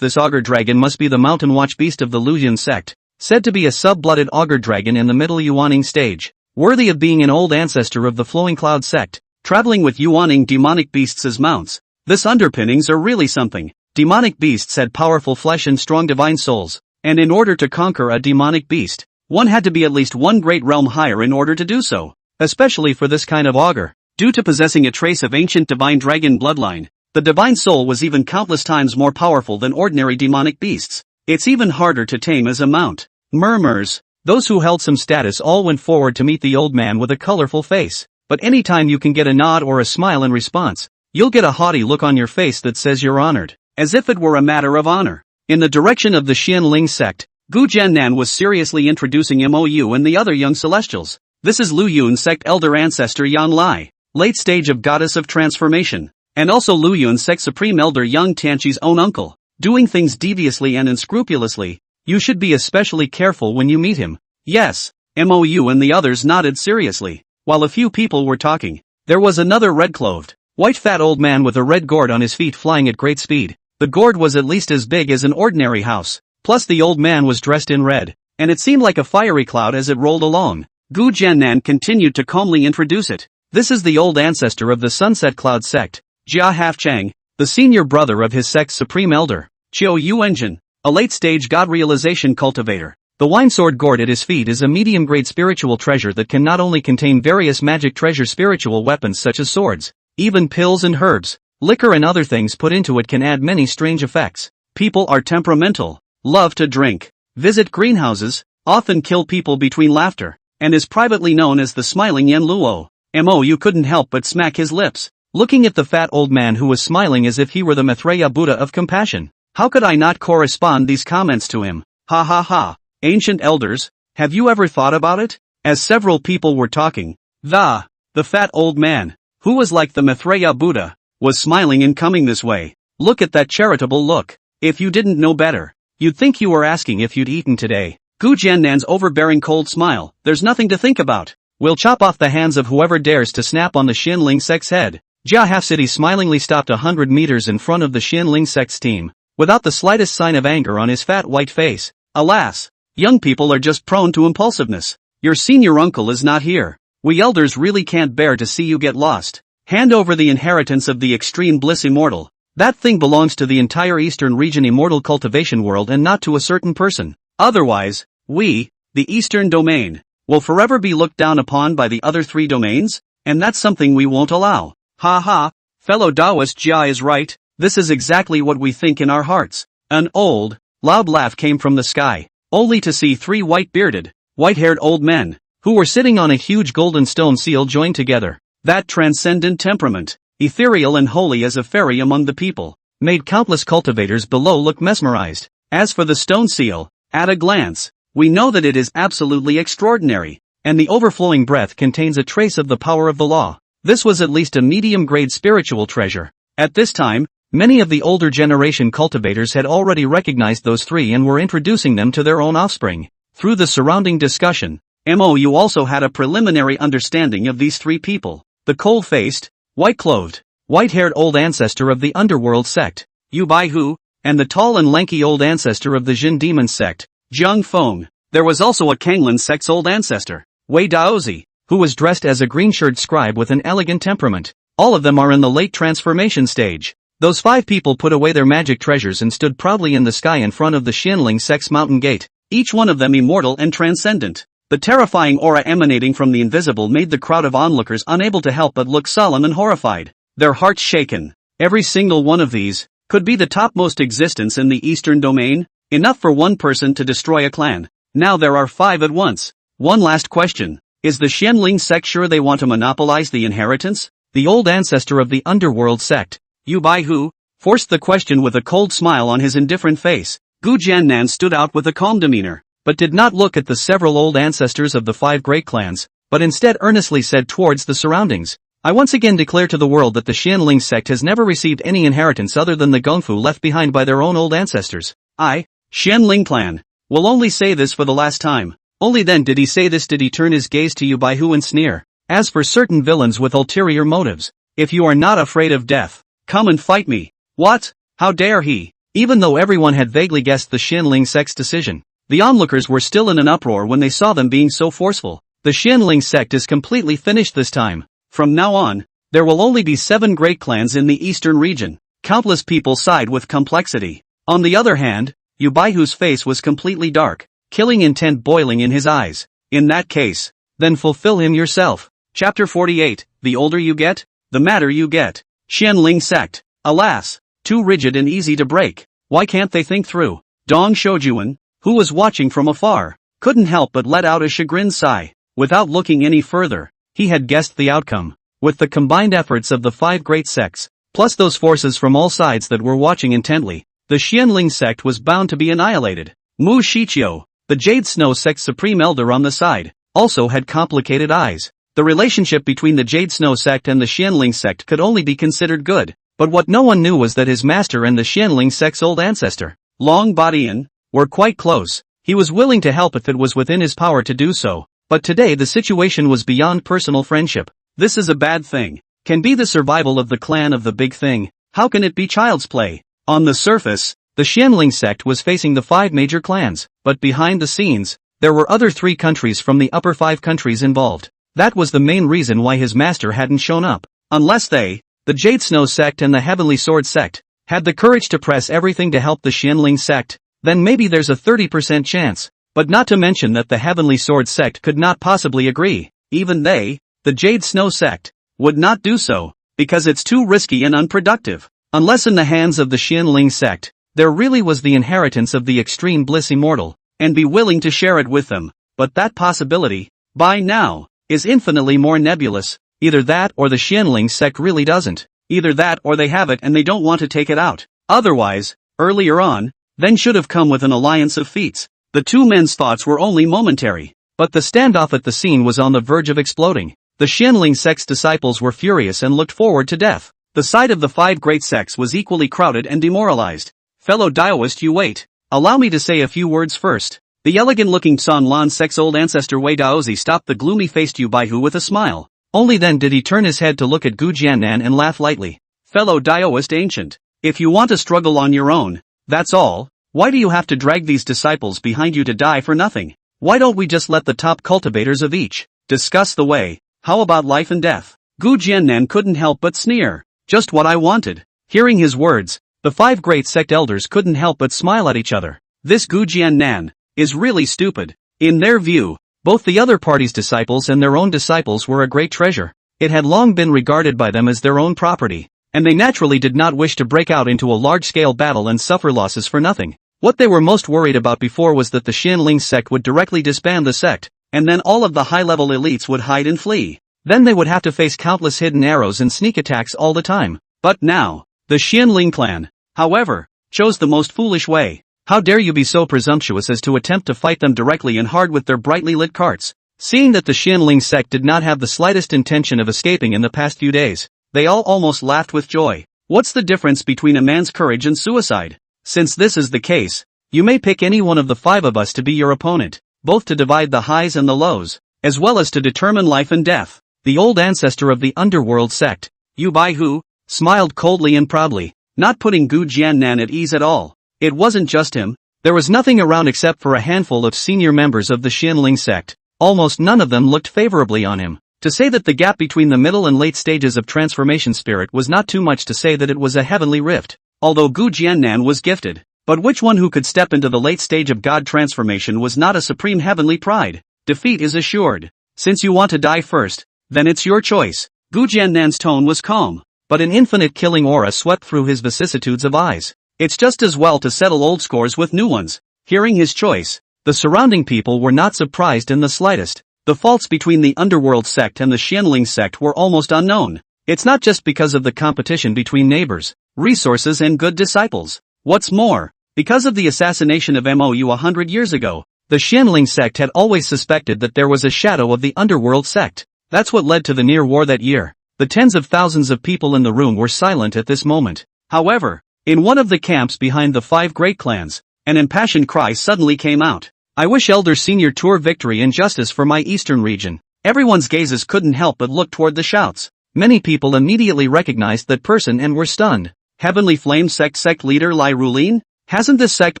auger dragon must be the mountain watch beast of the Luyan sect, said to be a sub-blooded auger dragon in the middle Yuaning stage, worthy of being an old ancestor of the Flowing Cloud sect, traveling with Yuaning demonic beasts as mounts. This underpinnings are really something. Demonic beasts had powerful flesh and strong divine souls, and in order to conquer a demonic beast, one had to be at least one great realm higher in order to do so, especially for this kind of augur. Due to possessing a trace of ancient divine dragon bloodline, the divine soul was even countless times more powerful than ordinary demonic beasts. It's even harder to tame as a mount. Murmurs. Those who held some status all went forward to meet the old man with a colorful face. But anytime you can get a nod or a smile in response, you'll get a haughty look on your face that says you're honored, as if it were a matter of honor. In the direction of the Xianling sect, Gu Jiannan was seriously introducing Mou and the other young celestials. This is Lu Yun sect elder ancestor Yan Lai, late stage of goddess of transformation, and also Lu Yun sect supreme elder Yang Tianqi's own uncle, doing things deviously and unscrupulously. You should be especially careful when you meet him. Yes, Mou and the others nodded seriously. While a few people were talking, there was another red-clothed, white fat old man with a red gourd on his feet flying at great speed. The gourd was at least as big as an ordinary house, plus the old man was dressed in red, and it seemed like a fiery cloud as it rolled along. Gu Jiannan continued to calmly introduce it. This is the old ancestor of the Sunset Cloud sect, Jia Halfchang, the senior brother of his sect's supreme elder, Qiu Yuanjin, a late-stage god realization cultivator. The wine sword gourd at his feet is a medium-grade spiritual treasure that can not only contain various magic treasure spiritual weapons such as swords, even pills and herbs, liquor and other things put into it can add many strange effects. People are temperamental, love to drink, visit greenhouses, often kill people between laughter, and is privately known as the smiling Yan Luo. Mou couldn't help but smack his lips, looking at the fat old man who was smiling as if he were the Maitreya Buddha of compassion. How could I not correspond these comments to him? Ha ha ha. Ancient elders, have you ever thought about it? As several people were talking, the fat old man, who was like the Maitreya Buddha, was smiling and coming this way. Look at that charitable look. If you didn't know better, you'd think you were asking if you'd eaten today. Gu Jiannan's overbearing cold smile. There's nothing to think about. We'll chop off the hands of whoever dares to snap on the Xianling sect's head. Jia Half-City smilingly stopped 100 meters in front of the Xianling sect's team, without the slightest sign of anger on his fat white face. Alas, young people are just prone to impulsiveness. Your senior uncle is not here. We elders really can't bear to see you get lost. Hand over the inheritance of the extreme bliss immortal. That thing belongs to the entire eastern region immortal cultivation world and not to a certain person. Otherwise, we, the eastern domain, will forever be looked down upon by the other three domains? And that's something we won't allow. Ha ha, fellow Taoist Jia is right, this is exactly what we think in our hearts. An old, loud laugh came from the sky, only to see three white-bearded, white-haired old men, who were sitting on a huge golden stone seal joined together. That transcendent temperament, ethereal and holy as a fairy among the people, made countless cultivators below look mesmerized. As for the stone seal, at a glance, we know that it is absolutely extraordinary, and the overflowing breath contains a trace of the power of the law. This was at least a medium-grade spiritual treasure. At this time, many of the older generation cultivators had already recognized those three and were introducing them to their own offspring. Through the surrounding discussion, MOU also had a preliminary understanding of these three people. The cold-faced, white-clothed, white-haired old ancestor of the underworld sect, Yu Baihu, and the tall and lanky old ancestor of the Jin demon sect, Jiang Feng. There was also a Kanglan sect's old ancestor, Wei Daozi, who was dressed as a green-shirted scribe with an elegant temperament. All of them are in the late transformation stage. Those 5 people put away their magic treasures and stood proudly in the sky in front of the Xianling sect's mountain gate, each one of them immortal and transcendent. The terrifying aura emanating from the invisible made the crowd of onlookers unable to help but look solemn and horrified, their hearts shaken. Every single one of these could be the topmost existence in the Eastern Domain, enough for one person to destroy a clan. Now there are 5 at once. One last question. Is the Xianling sect sure they want to monopolize the inheritance? The old ancestor of the underworld sect, Yu Baihu, forced the question with a cold smile on his indifferent face. Gu Jiannan stood out with a calm demeanor, but did not look at the several old ancestors of the 5 great clans, but instead earnestly said towards the surroundings, I once again declare to the world that the Xianling sect has never received any inheritance other than the gongfu left behind by their own old ancestors. I, Xianling clan, will only say this for the last time. Only then did he say this did he turn his gaze to Yu Baihu and sneer. As for certain villains with ulterior motives, if you are not afraid of death, come and fight me. What? How dare he? Even though everyone had vaguely guessed the Xianling sect's decision, the onlookers were still in an uproar when they saw them being so forceful. The Xianling sect is completely finished this time. From now on, there will only be 7 great clans in the eastern region. Countless people sighed with complexity. On the other hand, Yu Baihu's face was completely dark, killing intent boiling in his eyes. In that case, then fulfill him yourself. Chapter 48, The older you get, the madder you get. Xianling sect. Alas, too rigid and easy to break. Why can't they think through? Dong Shoujuan, who was watching from afar, couldn't help but let out a chagrined sigh. Without looking any further, he had guessed the outcome. With the combined efforts of the 5 great sects, plus those forces from all sides that were watching intently, the Xianling sect was bound to be annihilated. Mu Shiqiu, the Jade Snow sect's supreme elder on the side, also had complicated eyes. The relationship between the Jade Snow sect and the Xianling sect could only be considered good, but what no one knew was that his master and the Xianling sect's old ancestor, Long Badian, were quite close. He was willing to help if it was within his power to do so, but today the situation was beyond personal friendship. This is a bad thing. Can be the survival of the clan of the big thing. How can it be child's play? On the surface, the Xianling sect was facing the 5 major clans, but behind the scenes, there were other 3 countries from the upper 5 countries involved. That was the main reason why his master hadn't shown up. Unless they, the Jade Snow sect and the Heavenly Sword sect, had the courage to press everything to help the Xianling sect, then maybe there's a 30% chance. But not to mention that the Heavenly Sword sect could not possibly agree. Even they, the Jade Snow sect, would not do so, because it's too risky and unproductive. Unless in the hands of the Xianling sect, there really was the inheritance of the extreme bliss immortal, and be willing to share it with them. But that possibility, by now, is infinitely more nebulous. Either that or the Xianling sect really doesn't. Either that or they have it and they don't want to take it out. Otherwise, earlier on, then should have come with an alliance of feats. The 2 men's thoughts were only momentary, but the standoff at the scene was on the verge of exploding. The Xianling sect's disciples were furious and looked forward to death. The side of the 5 great sects was equally crowded and demoralized. Fellow Daoist, you wait. Allow me to say a few words first. The elegant-looking San Lan sect's old ancestor Wei Daozi stopped the gloomy-faced Yu Baihu with a smile. Only then did he turn his head to look at Gu Jiannan and laugh lightly. Fellow Daoist ancient, if you want to struggle on your own, that's all. Why do you have to drag these disciples behind you to die for nothing? Why don't we just let the top cultivators of each discuss the way? How about life and death? Gu Jiannan couldn't help but sneer. Just what I wanted. Hearing his words, the 5 great sect elders couldn't help but smile at each other. This Gu Jiannan is really stupid. In their view, Both the other party's disciples and their own disciples were a great treasure. It had long been regarded by them as their own property, and they naturally did not wish to break out into a large-scale battle and suffer losses for nothing. What they were most worried about before was that the Xianling sect would directly disband the sect, and then all of the high-level elites would hide and flee. Then they would have to face countless hidden arrows and sneak attacks all the time. But now, the Xianling clan, however, chose the most foolish way. How dare you be so presumptuous as to attempt to fight them directly and hard with their brightly lit carts? Seeing that the Xianling sect did not have the slightest intention of escaping in the past few days, they all almost laughed with joy. What's the difference between a man's courage and suicide? Since this is the case, you may pick any one of the 5 of us to be your opponent, both to divide the highs and the lows, as well as to determine life and death. The old ancestor of the underworld sect, Yu Baihu, smiled coldly and proudly, not putting Gu Jiannan at ease at all. It wasn't just him. There was nothing around except for a handful of senior members of the Xianling sect. Almost none of them looked favorably on him. To say that the gap between the middle and late stages of transformation spirit was not too much to say that it was a heavenly rift. Although Gu Jiannan was gifted, but which one who could step into the late stage of God transformation was not a supreme heavenly pride. Defeat is assured. Since you want to die first, then it's your choice. Gu Jiannan's tone was calm, but an infinite killing aura swept through his vicissitudes of eyes. It's just as well to settle old scores with new ones. Hearing his choice, the surrounding people were not surprised in the slightest. The faults between the underworld sect and the Xianling sect were almost unknown. It's not just because of the competition between neighbors, resources and good disciples. What's more, because of the assassination of Mou 100 years ago, the Xianling sect had always suspected that there was a shadow of the underworld sect. That's what led to the near war that year. The tens of thousands of people in the room were silent at this moment. However, in one of the camps behind the 5 great clans, an impassioned cry suddenly came out. I wish Elder Senior Tour victory and justice for my eastern region. Everyone's gazes couldn't help but look toward the shouts. Many people immediately recognized that person and were stunned. Heavenly Flame sect leader Lai Rulin? Hasn't this sect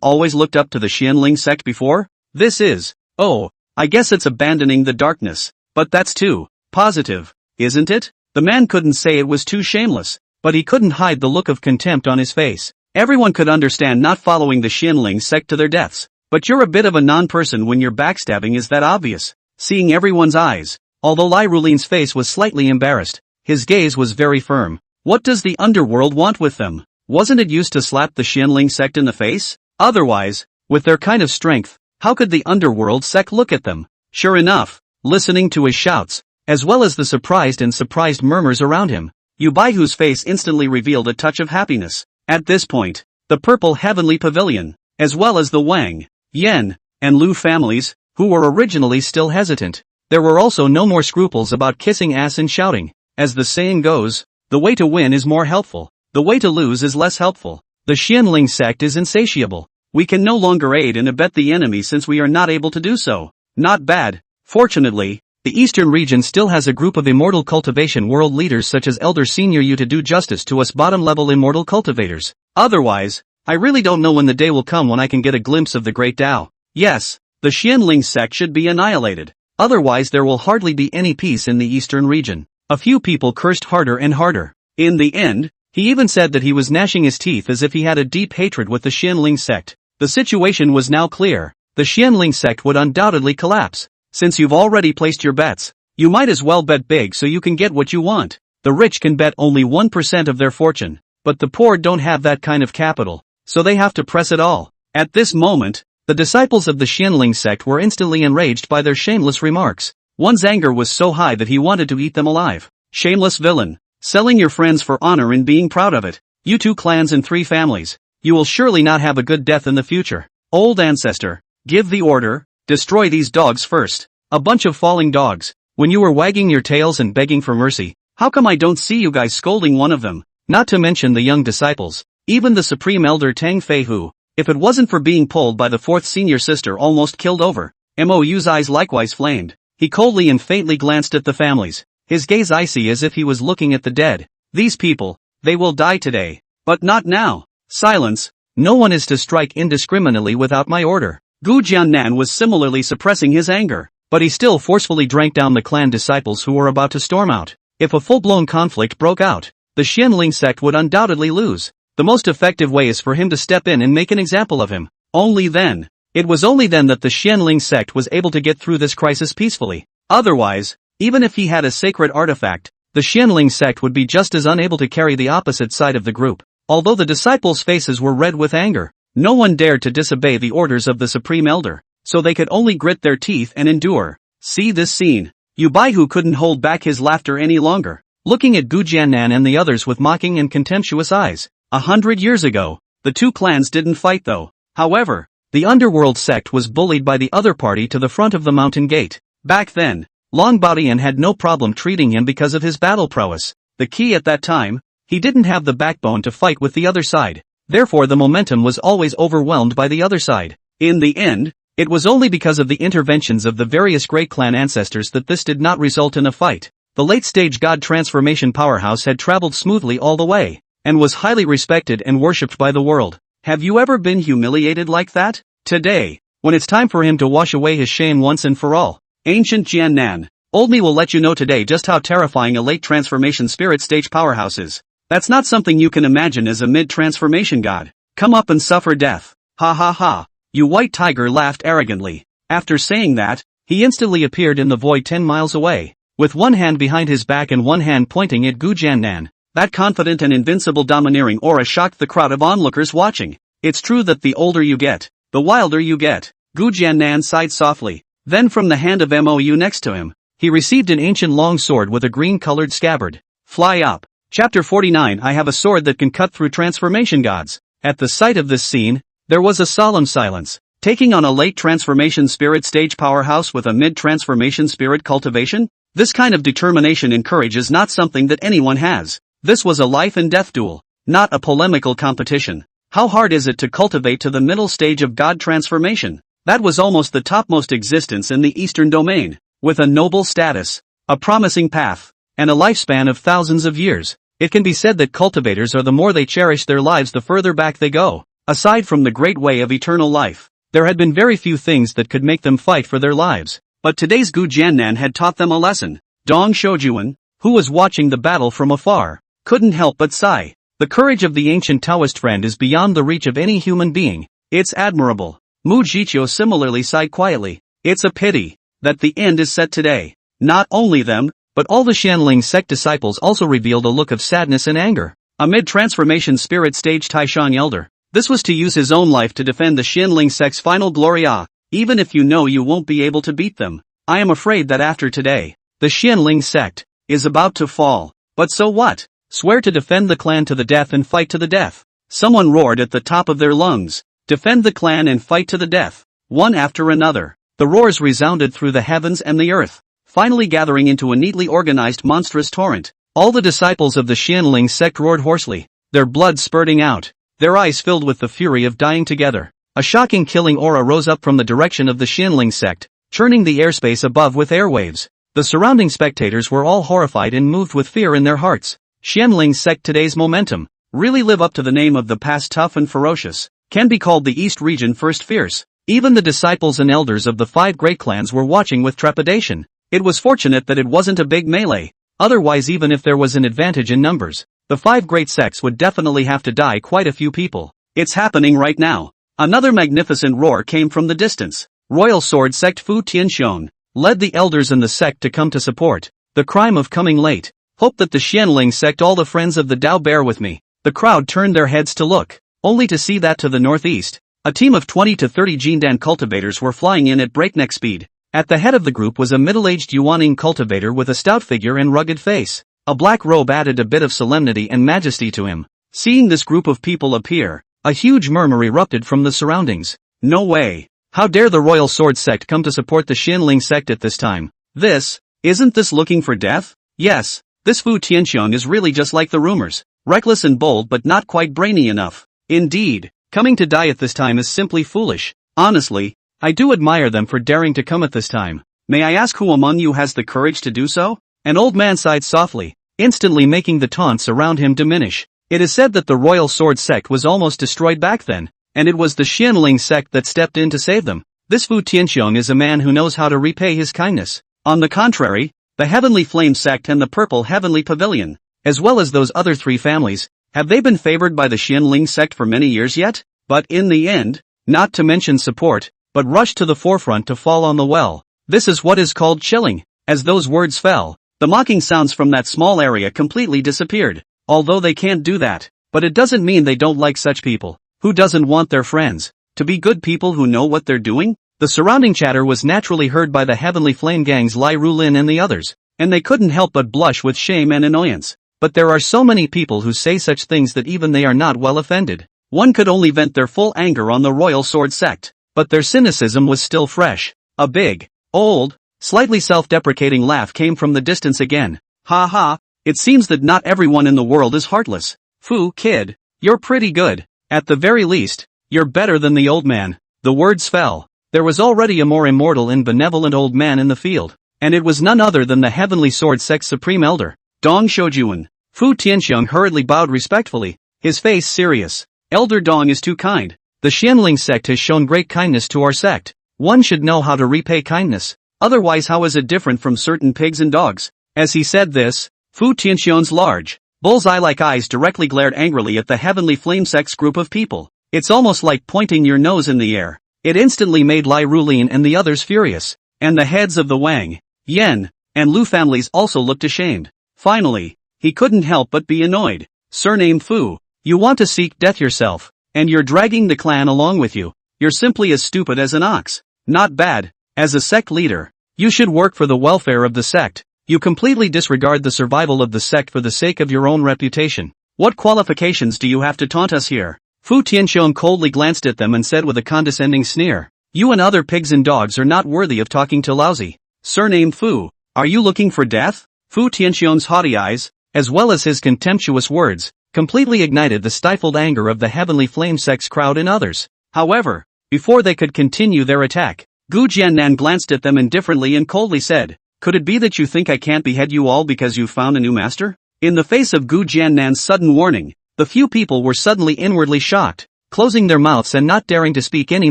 always looked up to the Xianling sect before? This is, oh, I guess it's abandoning the darkness. But that's too positive, isn't it? The man couldn't say it was too shameless, but he couldn't hide the look of contempt on his face. Everyone could understand not following the Xianling sect to their deaths. But you're a bit of a non-person when your backstabbing is that obvious. Seeing everyone's eyes, although Lai Rulin's face was slightly embarrassed, his gaze was very firm. What does the underworld want with them? Wasn't it used to slap the Xianling sect in the face? Otherwise, with their kind of strength, how could the underworld sect look at them? Sure enough, listening to his shouts, as well as the surprised murmurs around him, Yu Baihu's face instantly revealed a touch of happiness. At this point, the purple heavenly pavilion, as well as the Wang, Yen, and Lu families, who were originally still hesitant. There were also no more scruples about kissing ass and shouting. As the saying goes, the way to win is more helpful, the way to lose is less helpful. The Xianling sect is insatiable. We can no longer aid and abet the enemy since we are not able to do so. Not bad. Fortunately, the eastern region still has a group of immortal cultivation world leaders such as Elder Senior Yu to do justice to us bottom-level immortal cultivators. Otherwise, I really don't know when the day will come when I can get a glimpse of the great Tao. Yes, the Xianling sect should be annihilated. Otherwise there will hardly be any peace in the eastern region. A few people cursed harder and harder. In the end, he even said that he was gnashing his teeth as if he had a deep hatred with the Xianling sect. The situation was now clear. The Xianling sect would undoubtedly collapse. Since you've already placed your bets, you might as well bet big so you can get what you want. The rich can bet only 1% of their fortune, but the poor don't have that kind of capital, so they have to press it all. At this moment, the disciples of the Xianling sect were instantly enraged by their shameless remarks. One's anger was so high that he wanted to eat them alive. Shameless villain, selling your friends for honor and being proud of it. You 2 clans and 3 families. You will surely not have a good death in the future. Old ancestor, give the order, destroy these dogs first. A bunch of falling dogs. When you were wagging your tails and begging for mercy, how come I don't see you guys scolding one of them? Not to mention the young disciples, even the supreme elder Tang Fei who, if it wasn't for being pulled by the 4th senior sister almost killed over. Mou's eyes likewise flamed. He coldly and faintly glanced at the families, his gaze icy as if he was looking at the dead. These people, they will die today. But not now. Silence. No one is to strike indiscriminately without my order. Gu Jiannan was similarly suppressing his anger, but he still forcefully drank down the clan disciples who were about to storm out. If a full-blown conflict broke out, the Xianling sect would undoubtedly lose. The most effective way is for him to step in and make an example of him. Only then. It was only then that the Xianling sect was able to get through this crisis peacefully. Otherwise, even if he had a sacred artifact, the Xianling sect would be just as unable to carry the opposite side of the group. Although the disciples' faces were red with anger, no one dared to disobey the orders of the Supreme Elder, so they could only grit their teeth and endure. See this scene. Yu Baihu couldn't hold back his laughter any longer, looking at Gu Jiannan and the others with mocking and contemptuous eyes. 100 years ago, the two clans didn't fight though. However, the underworld sect was bullied by the other party to the front of the mountain gate. Back then, Long Baodian had no problem treating him because of his battle prowess. The key at that time, he didn't have the backbone to fight with the other side. Therefore the momentum was always overwhelmed by the other side. In the end, it was only because of the interventions of the various great clan ancestors that this did not result in a fight. The late-stage god transformation powerhouse had traveled smoothly all the way, and was highly respected and worshipped by the world. Have you ever been humiliated like that? Today, when it's time for him to wash away his shame once and for all. Ancient Jiannan, old me will let you know today just how terrifying a late transformation spirit stage powerhouse is. That's not something you can imagine as a mid-transformation god. Come up and suffer death. Ha ha ha. You white tiger laughed arrogantly. After saying that, he instantly appeared in the void 10 miles away, with one hand behind his back and one hand pointing at Gu Jiannan. That confident and invincible domineering aura shocked the crowd of onlookers watching. It's true that the older you get, the wilder you get. Gu Jiannan sighed softly. Then from the hand of Mou next to him, he received an ancient long sword with a green-colored scabbard. Fly up. Chapter 49. I have a sword that can cut through transformation gods. At the sight of this scene, there was a solemn silence. Taking on a late transformation spirit stage powerhouse with a mid-transformation spirit cultivation? This kind of determination and courage is not something that anyone has. This was a life and death duel, not a polemical competition. How hard is it to cultivate to the middle stage of god transformation? That was almost the topmost existence in the eastern domain, with a noble status, a promising path, and a lifespan of thousands of years. It can be said that cultivators are the more they cherish their lives the further back they go. Aside from the great way of eternal life, there had been very few things that could make them fight for their lives. But today's Gu Jiannan had taught them a lesson. Dong Shoujuan, who was watching the battle from afar, couldn't help but sigh. The courage of the ancient Taoist friend is beyond the reach of any human being. It's admirable. Mu Jiqiu similarly sighed quietly. It's a pity that the end is set today. Not only them, but all the Xianling sect disciples also revealed a look of sadness and anger. Amid transformation spirit stage Taishang Elder, this was to use his own life to defend the Xianling sect's final glory. Even if you know you won't be able to beat them, I am afraid that after today, the Xianling sect is about to fall. But so what? Swear to defend the clan to the death and fight to the death. Someone roared at the top of their lungs. Defend the clan and fight to the death. One after another, the roars resounded through the heavens and the earth, finally gathering into a neatly organized monstrous torrent. All the disciples of the Xianling sect roared hoarsely, their blood spurting out, their eyes filled with the fury of dying together. A shocking killing aura rose up from the direction of the Xianling sect, churning the airspace above with airwaves. The surrounding spectators were all horrified and moved with fear in their hearts. Xianling sect today's momentum really live up to the name of the past tough and ferocious, can be called the East region first fierce. Even the disciples and elders of the 5 great clans were watching with trepidation. It was fortunate that it wasn't a big melee. Otherwise, even if there was an advantage in numbers, the 5 great sects would definitely have to die quite a few people. It's happening right now. Another magnificent roar came from the distance. Royal Sword Sect Fu Tianxiong led the elders in the sect to come to support. The crime of coming late. Hope that the Xianling sect, all the friends of the Dao, bear with me. The crowd turned their heads to look, only to see that to the northeast, a team of 20 to 30 Jindan cultivators were flying in at breakneck speed. At the head of the group was a middle-aged Yuaning cultivator with a stout figure and rugged face. A black robe added a bit of solemnity and majesty to him. Seeing this group of people appear, a huge murmur erupted from the surroundings. No way! How dare the Royal Sword Sect come to support the Xianling sect at this time? Isn't this looking for death? Yes, this Fu Tianxiong is really just like the rumors. Reckless and bold but not quite brainy enough. Indeed, coming to die at this time is simply foolish. Honestly, I do admire them for daring to come at this time. May I ask who among you has the courage to do so? An old man sighed softly, instantly making the taunts around him diminish. It is said that the Royal Sword Sect was almost destroyed back then, and it was the Xianling sect that stepped in to save them. This Fu Tianxiong is a man who knows how to repay his kindness. On the contrary, the Heavenly Flame Sect and the Purple Heavenly Pavilion, as well as those other 3 families, have they been favored by the Xianling sect for many years yet? But in the end, not to mention support, but rushed to the forefront to fall on the well. This is what is called chilling. As those words fell, the mocking sounds from that small area completely disappeared. Although they can't do that, but it doesn't mean they don't like such people. Who doesn't want their friends to be good people who know what they're doing? The surrounding chatter was naturally heard by the Heavenly Flame Gang's Lai Rulin and the others, and they couldn't help but blush with shame and annoyance. But there are so many people who say such things that even they are not well offended. One could only vent their full anger on the Royal Sword Sect, but their cynicism was still fresh. A big, old, slightly self-deprecating laugh came from the distance again. Ha ha, it seems that not everyone in the world is heartless. Fu, kid, you're pretty good. At the very least, you're better than the old man. The words fell. There was already a more immortal and benevolent old man in the field, and it was none other than the Heavenly Sword Sect's Supreme Elder, Dong Shoujuan. Fu Tianxiang hurriedly bowed respectfully, his face serious. Elder Dong is too kind. The Xianling sect has shown great kindness to our sect. One should know how to repay kindness. Otherwise, how is it different from certain pigs and dogs? As he said this, Fu Tianxiang's large, bullseye-like eyes directly glared angrily at the Heavenly Flame Sect's group of people. It's almost like pointing your nose in the air. It instantly made Lai Rulin and the others furious, and the heads of the Wang, Yan, and Lu families also looked ashamed. Finally, he couldn't help but be annoyed. Surname Fu, you want to seek death yourself, and you're dragging the clan along with you. You're simply as stupid as an ox. Not bad. As a sect leader, you should work for the welfare of the sect. You completely disregard the survival of the sect for the sake of your own reputation. What qualifications do you have to taunt us here? Fu Tianxiang coldly glanced at them and said with a condescending sneer, you and other pigs and dogs are not worthy of talking to lousy. Surname Fu, are you looking for death? Fu Tianxiang's haughty eyes, as well as his contemptuous words, completely ignited the stifled anger of the Heavenly Flame Sect's crowd and others. However, before they could continue their attack, Gu Jiannan glanced at them indifferently and coldly said, could it be that you think I can't behead you all because you've found a new master? In the face of Gu Jiannan's sudden warning, the few people were suddenly inwardly shocked, closing their mouths and not daring to speak any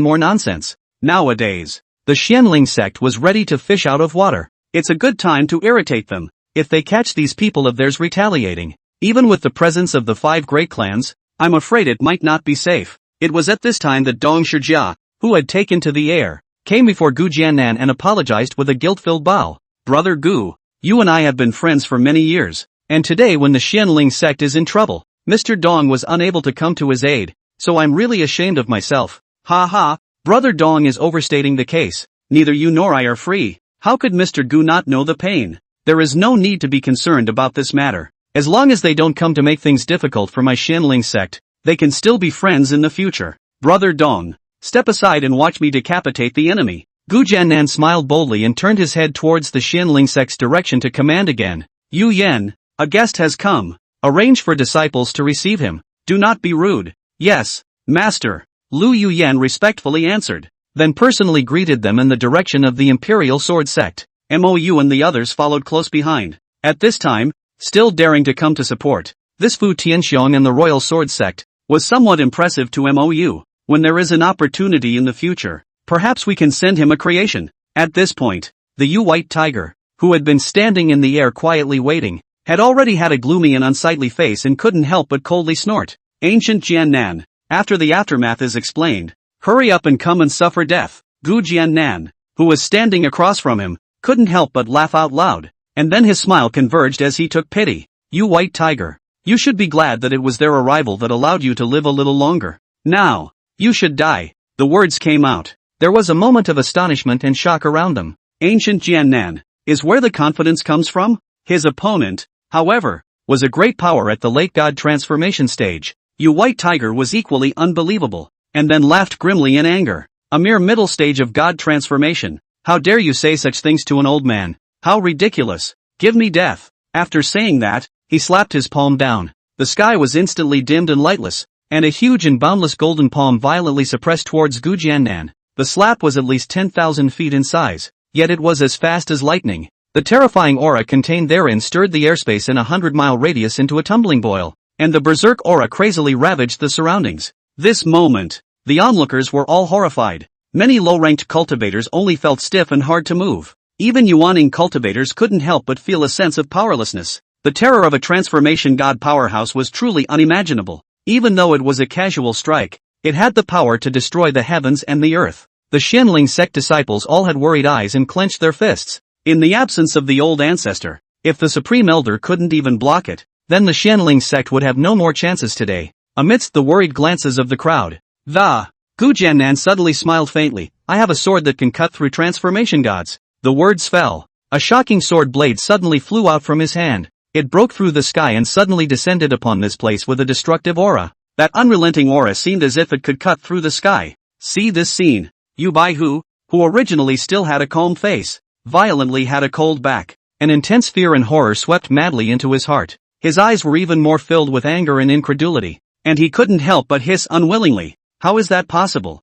more nonsense. Nowadays, the Xianling sect was ready to fish out of water. It's a good time to irritate them. If they catch these people of theirs retaliating, even with the presence of the 5 great clans, I'm afraid it might not be safe. It was at this time that Dong Shijia, who had taken to the air, came before Gu Jiannan and apologized with a guilt-filled bow. Brother Gu, you and I have been friends for many years, and today when the Xianling sect is in trouble, Mr. Dong was unable to come to his aid, so I'm really ashamed of myself. Ha ha, Brother Dong is overstating the case. Neither you nor I are free. How could Mr. Gu not know the pain? There is no need to be concerned about this matter. As long as they don't come to make things difficult for my Xianling sect, they can still be friends in the future. Brother Dong, step aside and watch me decapitate the enemy. Gu Jiannan smiled boldly and turned his head towards the Xianling sect's direction to command again. Yu Yan, a guest has come. Arrange for disciples to receive him. Do not be rude. Yes, Master. Lu Yuyan respectfully answered, then personally greeted them in the direction of the Imperial Sword Sect. Mou and the others followed close behind. At this time, still daring to come to support, this Fu Tianxiang and the Royal Sword Sect was somewhat impressive to Mou. When there is an opportunity in the future, perhaps we can send him a creation. At this point, the Yu White Tiger, who had been standing in the air quietly waiting, had already had a gloomy and unsightly face and couldn't help but coldly snort. Ancient Jiannan, after the aftermath is explained, hurry up and come and suffer death. Gu Jiannan, who was standing across from him, couldn't help but laugh out loud, and then his smile converged as he took pity. You White Tiger, you should be glad that it was their arrival that allowed you to live a little longer. Now, you should die. The words came out. There was a moment of astonishment and shock around them. Ancient Jiannan, is where the confidence comes from? His opponent, however, was a great power at the late god transformation stage. Yu White Tiger was equally unbelievable, and then laughed grimly in anger. A mere middle stage of god transformation. How dare you say such things to an old man? How ridiculous. Give me death. After saying that, he slapped his palm down. The sky was instantly dimmed and lightless, and a huge and boundless golden palm violently suppressed towards Gu Jiannan. The slap was at least 10,000 feet in size, yet it was as fast as lightning. The terrifying aura contained therein stirred the airspace in a 100-mile radius into a tumbling boil, and the berserk aura crazily ravaged the surroundings. This moment, the onlookers were all horrified. Many low-ranked cultivators only felt stiff and hard to move. Even Yuaning cultivators couldn't help but feel a sense of powerlessness. The terror of a transformation god powerhouse was truly unimaginable. Even though it was a casual strike, it had the power to destroy the heavens and the earth. The Xianling sect disciples all had worried eyes and clenched their fists. In the absence of the old ancestor, if the Supreme Elder couldn't even block it, then the Xianling sect would have no more chances today. Amidst the worried glances of the crowd, Gu Jiannan suddenly smiled faintly. I have a sword that can cut through transformation gods. The words fell. A shocking sword blade suddenly flew out from his hand. It broke through the sky and suddenly descended upon this place with a destructive aura. That unrelenting aura seemed as if it could cut through the sky. See this scene. Yu Baihu, who originally still had a calm face, violently had a cold back. An intense fear and horror swept madly into his heart. His eyes were even more filled with anger and incredulity. And he couldn't help but hiss unwillingly. How is that possible?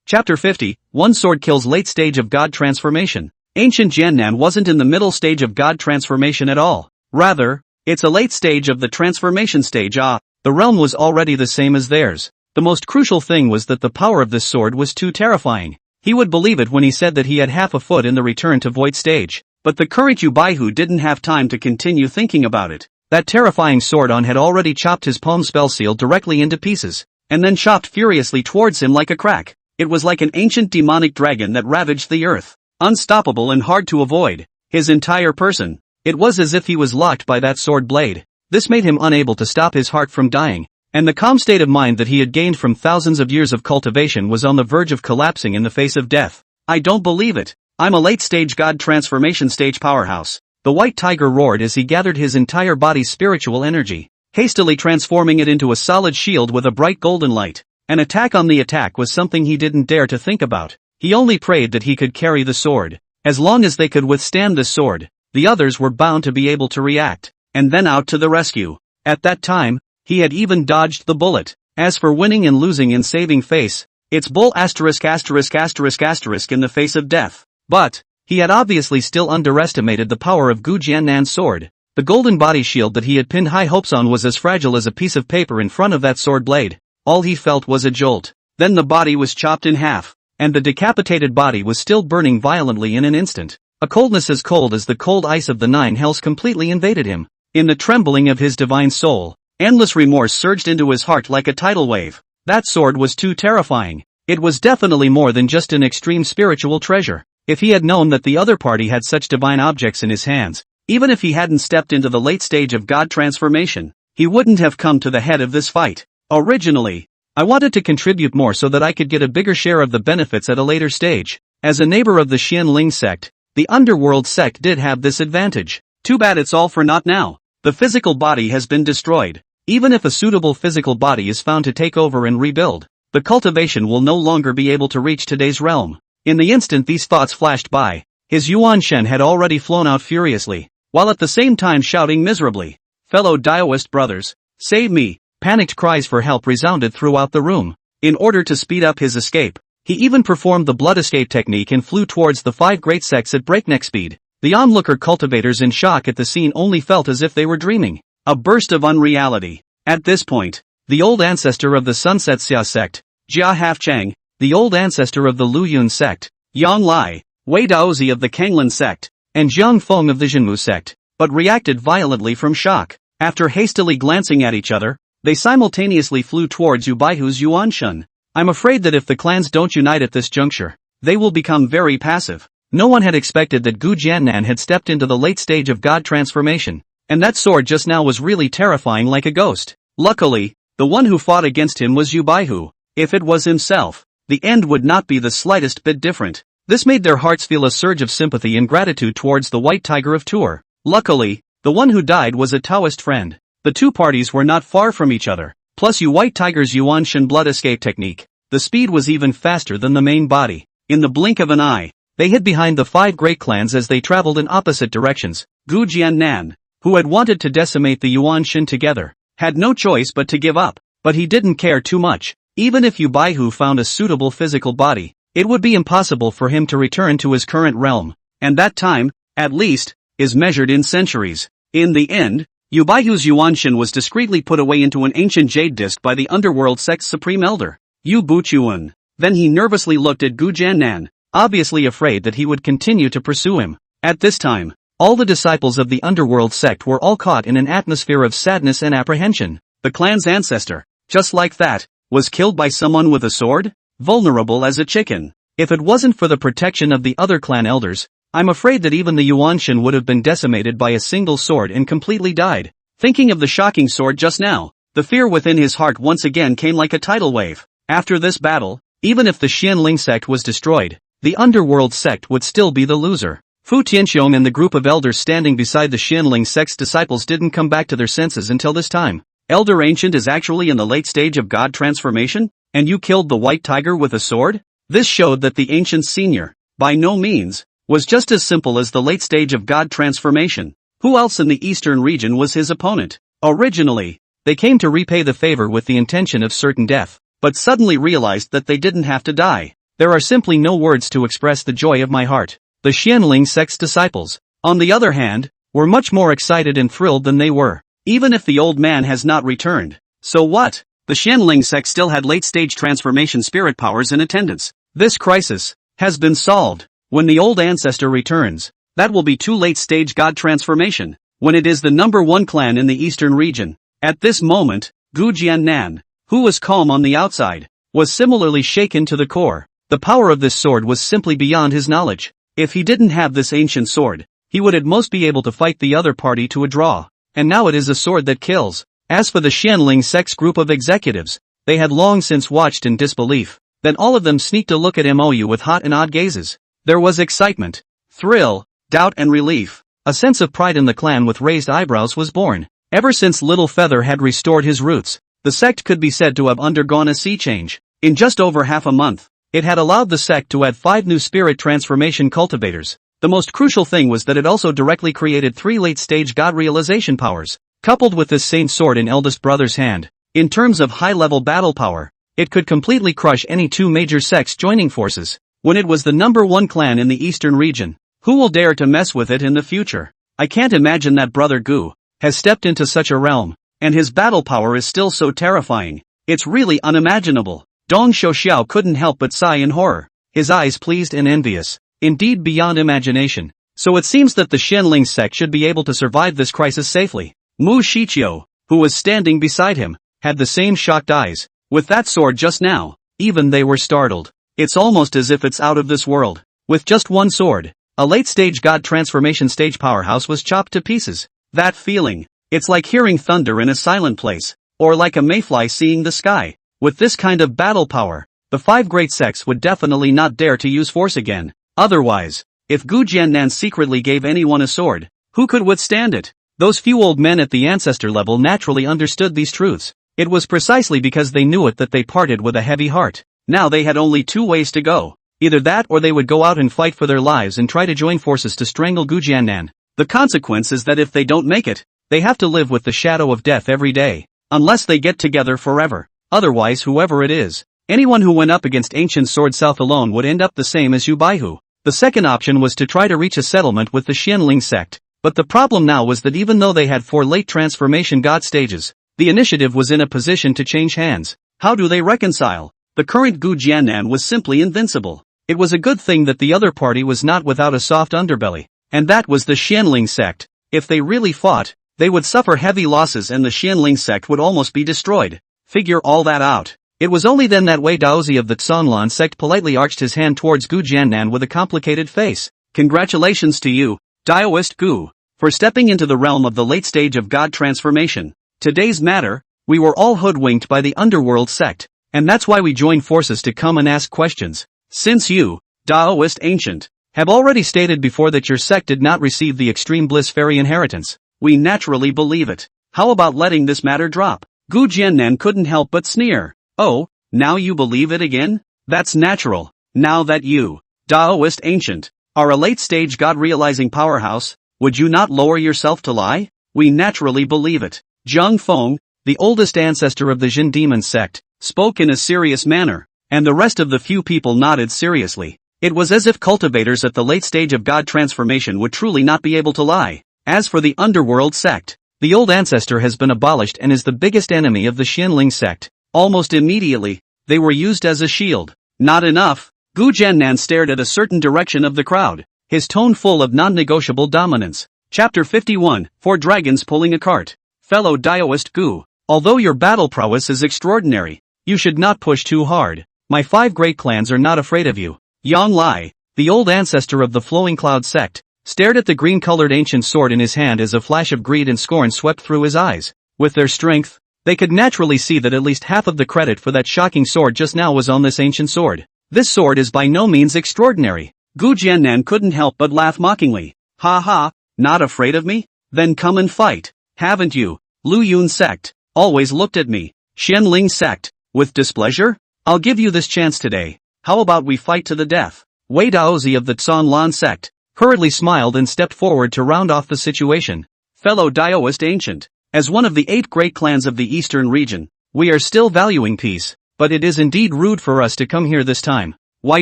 Chapter 50, One Sword Kills Late Stage of God Transformation. Ancient Jiannan wasn't in the middle stage of God Transformation at all. Rather, it's a late stage of the transformation stage. The realm was already the same as theirs. The most crucial thing was that the power of this sword was too terrifying. He would believe it when he said that he had half a foot in the return to void stage. But the current Yu Baihu didn't have time to continue thinking about it. That terrifying sword had already chopped his palm spell seal directly into pieces, and then chopped furiously towards him like a crack. It was like an ancient demonic dragon that ravaged the earth. Unstoppable and hard to avoid. His entire person. It was as if he was locked by that sword blade. This made him unable to stop his heart from dying. And the calm state of mind that he had gained from thousands of years of cultivation was on the verge of collapsing in the face of death. I don't believe it. I'm a late-stage God transformation stage powerhouse. The white tiger roared as he gathered his entire body's spiritual energy, hastily transforming it into a solid shield with a bright golden light. An attack on the attack was something he didn't dare to think about. He only prayed that he could carry the sword. As long as they could withstand the sword, the others were bound to be able to react, and then out to the rescue. At that time, he had even dodged the bullet. As for winning and losing in saving face, it's bull ***** in the face of death. But he had obviously still underestimated the power of Gu Jiannan's sword. The golden body shield that he had pinned high hopes on was as fragile as a piece of paper in front of that sword blade. All he felt was a jolt. Then the body was chopped in half, and the decapitated body was still burning violently in an instant. A coldness as cold as the cold ice of the nine hells completely invaded him. In the trembling of his divine soul, endless remorse surged into his heart like a tidal wave. That sword was too terrifying. It was definitely more than just an extreme spiritual treasure. If he had known that the other party had such divine objects in his hands, even if he hadn't stepped into the late stage of God transformation, he wouldn't have come to the head of this fight. Originally, I wanted to contribute more so that I could get a bigger share of the benefits at a later stage. As a neighbor of the Xianling sect, the underworld sect did have this advantage. Too bad it's all for naught now. The physical body has been destroyed. Even if a suitable physical body is found to take over and rebuild, the cultivation will no longer be able to reach today's realm. In the instant these thoughts flashed by, his Yuan Shen had already flown out furiously, while at the same time shouting miserably, "Fellow Daoist brothers, save me!" Panicked cries for help resounded throughout the room. In order to speed up his escape, he even performed the blood escape technique and flew towards the 5 great sects at breakneck speed. The onlooker cultivators in shock at the scene only felt as if they were dreaming. A burst of unreality. At this point, the old ancestor of the Sunset Xia sect, Jia Hafchang, the old ancestor of the Luyun sect, Yang Lai, Wei Daozi of the Kanglan sect, and Jiang Feng of the Jinmu sect, but reacted violently from shock. After hastily glancing at each other, they simultaneously flew towards Yu Baihu's Yuanshan. I'm afraid that if the clans don't unite at this juncture, they will become very passive. No one had expected that Gu Jiannan had stepped into the late stage of God transformation. And that sword just now was really terrifying like a ghost. Luckily, the one who fought against him was Yu Baihu. If it was himself, the end would not be the slightest bit different. This made their hearts feel a surge of sympathy and gratitude towards the White Tiger of Tours. Luckily, the one who died was a Taoist friend. The two parties were not far from each other. Plus Yu White Tiger's Yuan Shen blood escape technique. The speed was even faster than the main body. In the blink of an eye, they hid behind the 5 great clans as they traveled in opposite directions. Gu Jiannan, who had wanted to decimate the Yuan Shen together, had no choice but to give up. But he didn't care too much. Even if Yu Baihu found a suitable physical body, it would be impossible for him to return to his current realm. And that time, at least, is measured in centuries. In the end, Yu Baihu's Yuan Shen was discreetly put away into an ancient jade disc by the underworld sect's supreme elder, Yu Buchuan. Then he nervously looked at Gu Jiannan, obviously afraid that he would continue to pursue him. At this time, all the disciples of the underworld sect were all caught in an atmosphere of sadness and apprehension. The clan's ancestor, just like that, was killed by someone with a sword? Vulnerable as a chicken. If it wasn't for the protection of the other clan elders, I'm afraid that even the Yuanshan would have been decimated by a single sword and completely died. Thinking of the shocking sword just now, the fear within his heart once again came like a tidal wave. After this battle, even if the Xianling sect was destroyed, the underworld sect would still be the loser. Fu Tianxiong and the group of elders standing beside the Xianling sect's disciples didn't come back to their senses until this time. Elder Ancient is actually in the late stage of God transformation? And you killed the white tiger with a sword? This showed that the Ancient Senior, by no means, was just as simple as the late stage of God transformation. Who else in the eastern region was his opponent? Originally, they came to repay the favor with the intention of certain death, but suddenly realized that they didn't have to die. There are simply no words to express the joy of my heart. The Xianling sect's disciples, on the other hand, were much more excited and thrilled than they were. Even if the old man has not returned. So what? The Xianling sect still had late-stage transformation spirit powers in attendance. This crisis has been solved. When the old ancestor returns, that will be too late-stage God transformation, when it is the number one clan in the eastern region. At this moment, Gu Jiannan, who was calm on the outside, was similarly shaken to the core. The power of this sword was simply beyond his knowledge. If he didn't have this ancient sword, he would at most be able to fight the other party to a draw. And now it is a sword that kills. As for the Xianling sect's group of executives, they had long since watched in disbelief. Then all of them sneaked a look at Mou with hot and odd gazes. There was excitement, thrill, doubt and relief. A sense of pride in the clan with raised eyebrows was born. Ever since Little Feather had restored his roots, the sect could be said to have undergone a sea change. In just over half a month, it had allowed the sect to add 5 new spirit transformation cultivators. The most crucial thing was that it also directly created 3 late-stage God realization powers, coupled with this same sword in eldest brother's hand. In terms of high-level battle power, it could completely crush any 2 major sects joining forces. When it was the number one clan in the eastern region, who will dare to mess with it in the future? I can't imagine that Brother Gu has stepped into such a realm, and his battle power is still so terrifying. It's really unimaginable. Dong Xiao couldn't help but sigh in horror, his eyes pleased and envious, indeed beyond imagination. So it seems that the Xianling sect should be able to survive this crisis safely. Mu Shiqiu, who was standing beside him, had the same shocked eyes. With that sword just now, even they were startled. It's almost as if it's out of this world. With just one sword, a late-stage God transformation stage powerhouse was chopped to pieces. That feeling, it's like hearing thunder in a silent place, or like a mayfly seeing the sky. With this kind of battle power, the 5 great sects would definitely not dare to use force again. Otherwise, if Gu Jiannan secretly gave anyone a sword, who could withstand it? Those few old men at the ancestor level naturally understood these truths. It was precisely because they knew it that they parted with a heavy heart. Now they had only 2 ways to go. Either that or they would go out and fight for their lives and try to join forces to strangle Gu Jiannan. The consequence is that if they don't make it, they have to live with the shadow of death every day. Unless they get together forever. Otherwise, whoever it is, anyone who went up against Ancient Sword South alone would end up the same as Yu Baihu. The second option was to try to reach a settlement with the Xianling sect. But the problem now was that even though they had 4 late transformation god stages, the initiative was in a position to change hands. How do they reconcile? The current Gu Jiannan was simply invincible. It was a good thing that the other party was not without a soft underbelly. And that was the Xianling sect. If they really fought, they would suffer heavy losses and the Xianling sect would almost be destroyed. Figure all that out. It was only then that Wei Daozi of the Zonglan sect politely arched his hand towards Gu Jiannan with a complicated face. Congratulations to you, Daoist Gu, for stepping into the realm of the late stage of God transformation. Today's matter, we were all hoodwinked by the underworld sect, and that's why we joined forces to come and ask questions. Since you, Daoist Ancient, have already stated before that your sect did not receive the extreme bliss fairy inheritance, we naturally believe it. How about letting this matter drop? Gu Jiannan couldn't help but sneer. Oh, now you believe it again? That's natural. Now that you, Daoist Ancient, are a late-stage God-realizing powerhouse, would you not lower yourself to lie? We naturally believe it. Zhang Feng, the oldest ancestor of the Jin Demon sect, spoke in a serious manner, and the rest of the few people nodded seriously. It was as if cultivators at the late stage of God transformation would truly not be able to lie. As for the underworld sect, the old ancestor has been abolished and is the biggest enemy of the Xianling sect. Almost immediately, they were used as a shield. Not enough. Gu Jiannan stared at a certain direction of the crowd, his tone full of non-negotiable dominance. Chapter 51, 4 Dragons Pulling a Cart. Fellow Daoist Gu, although your battle prowess is extraordinary, you should not push too hard. My 5 great clans are not afraid of you. Yang Lai, the old ancestor of the Flowing Cloud sect, stared at the green-colored ancient sword in his hand as a flash of greed and scorn swept through his eyes. With their strength, they could naturally see that at least half of the credit for that shocking sword just now was on this ancient sword. This sword is by no means extraordinary. Gu Jiannan couldn't help but laugh mockingly. Ha ha, not afraid of me? Then come and fight, haven't you? Lu Yun sect, always looked at me. Xianling sect, with displeasure? I'll give you this chance today. How about we fight to the death? Wei Daozi of the Tsan Lan sect hurriedly smiled and stepped forward to round off the situation. Fellow Daoist ancient, as one of the 8 great clans of the eastern region, we are still valuing peace, but it is indeed rude for us to come here this time. Why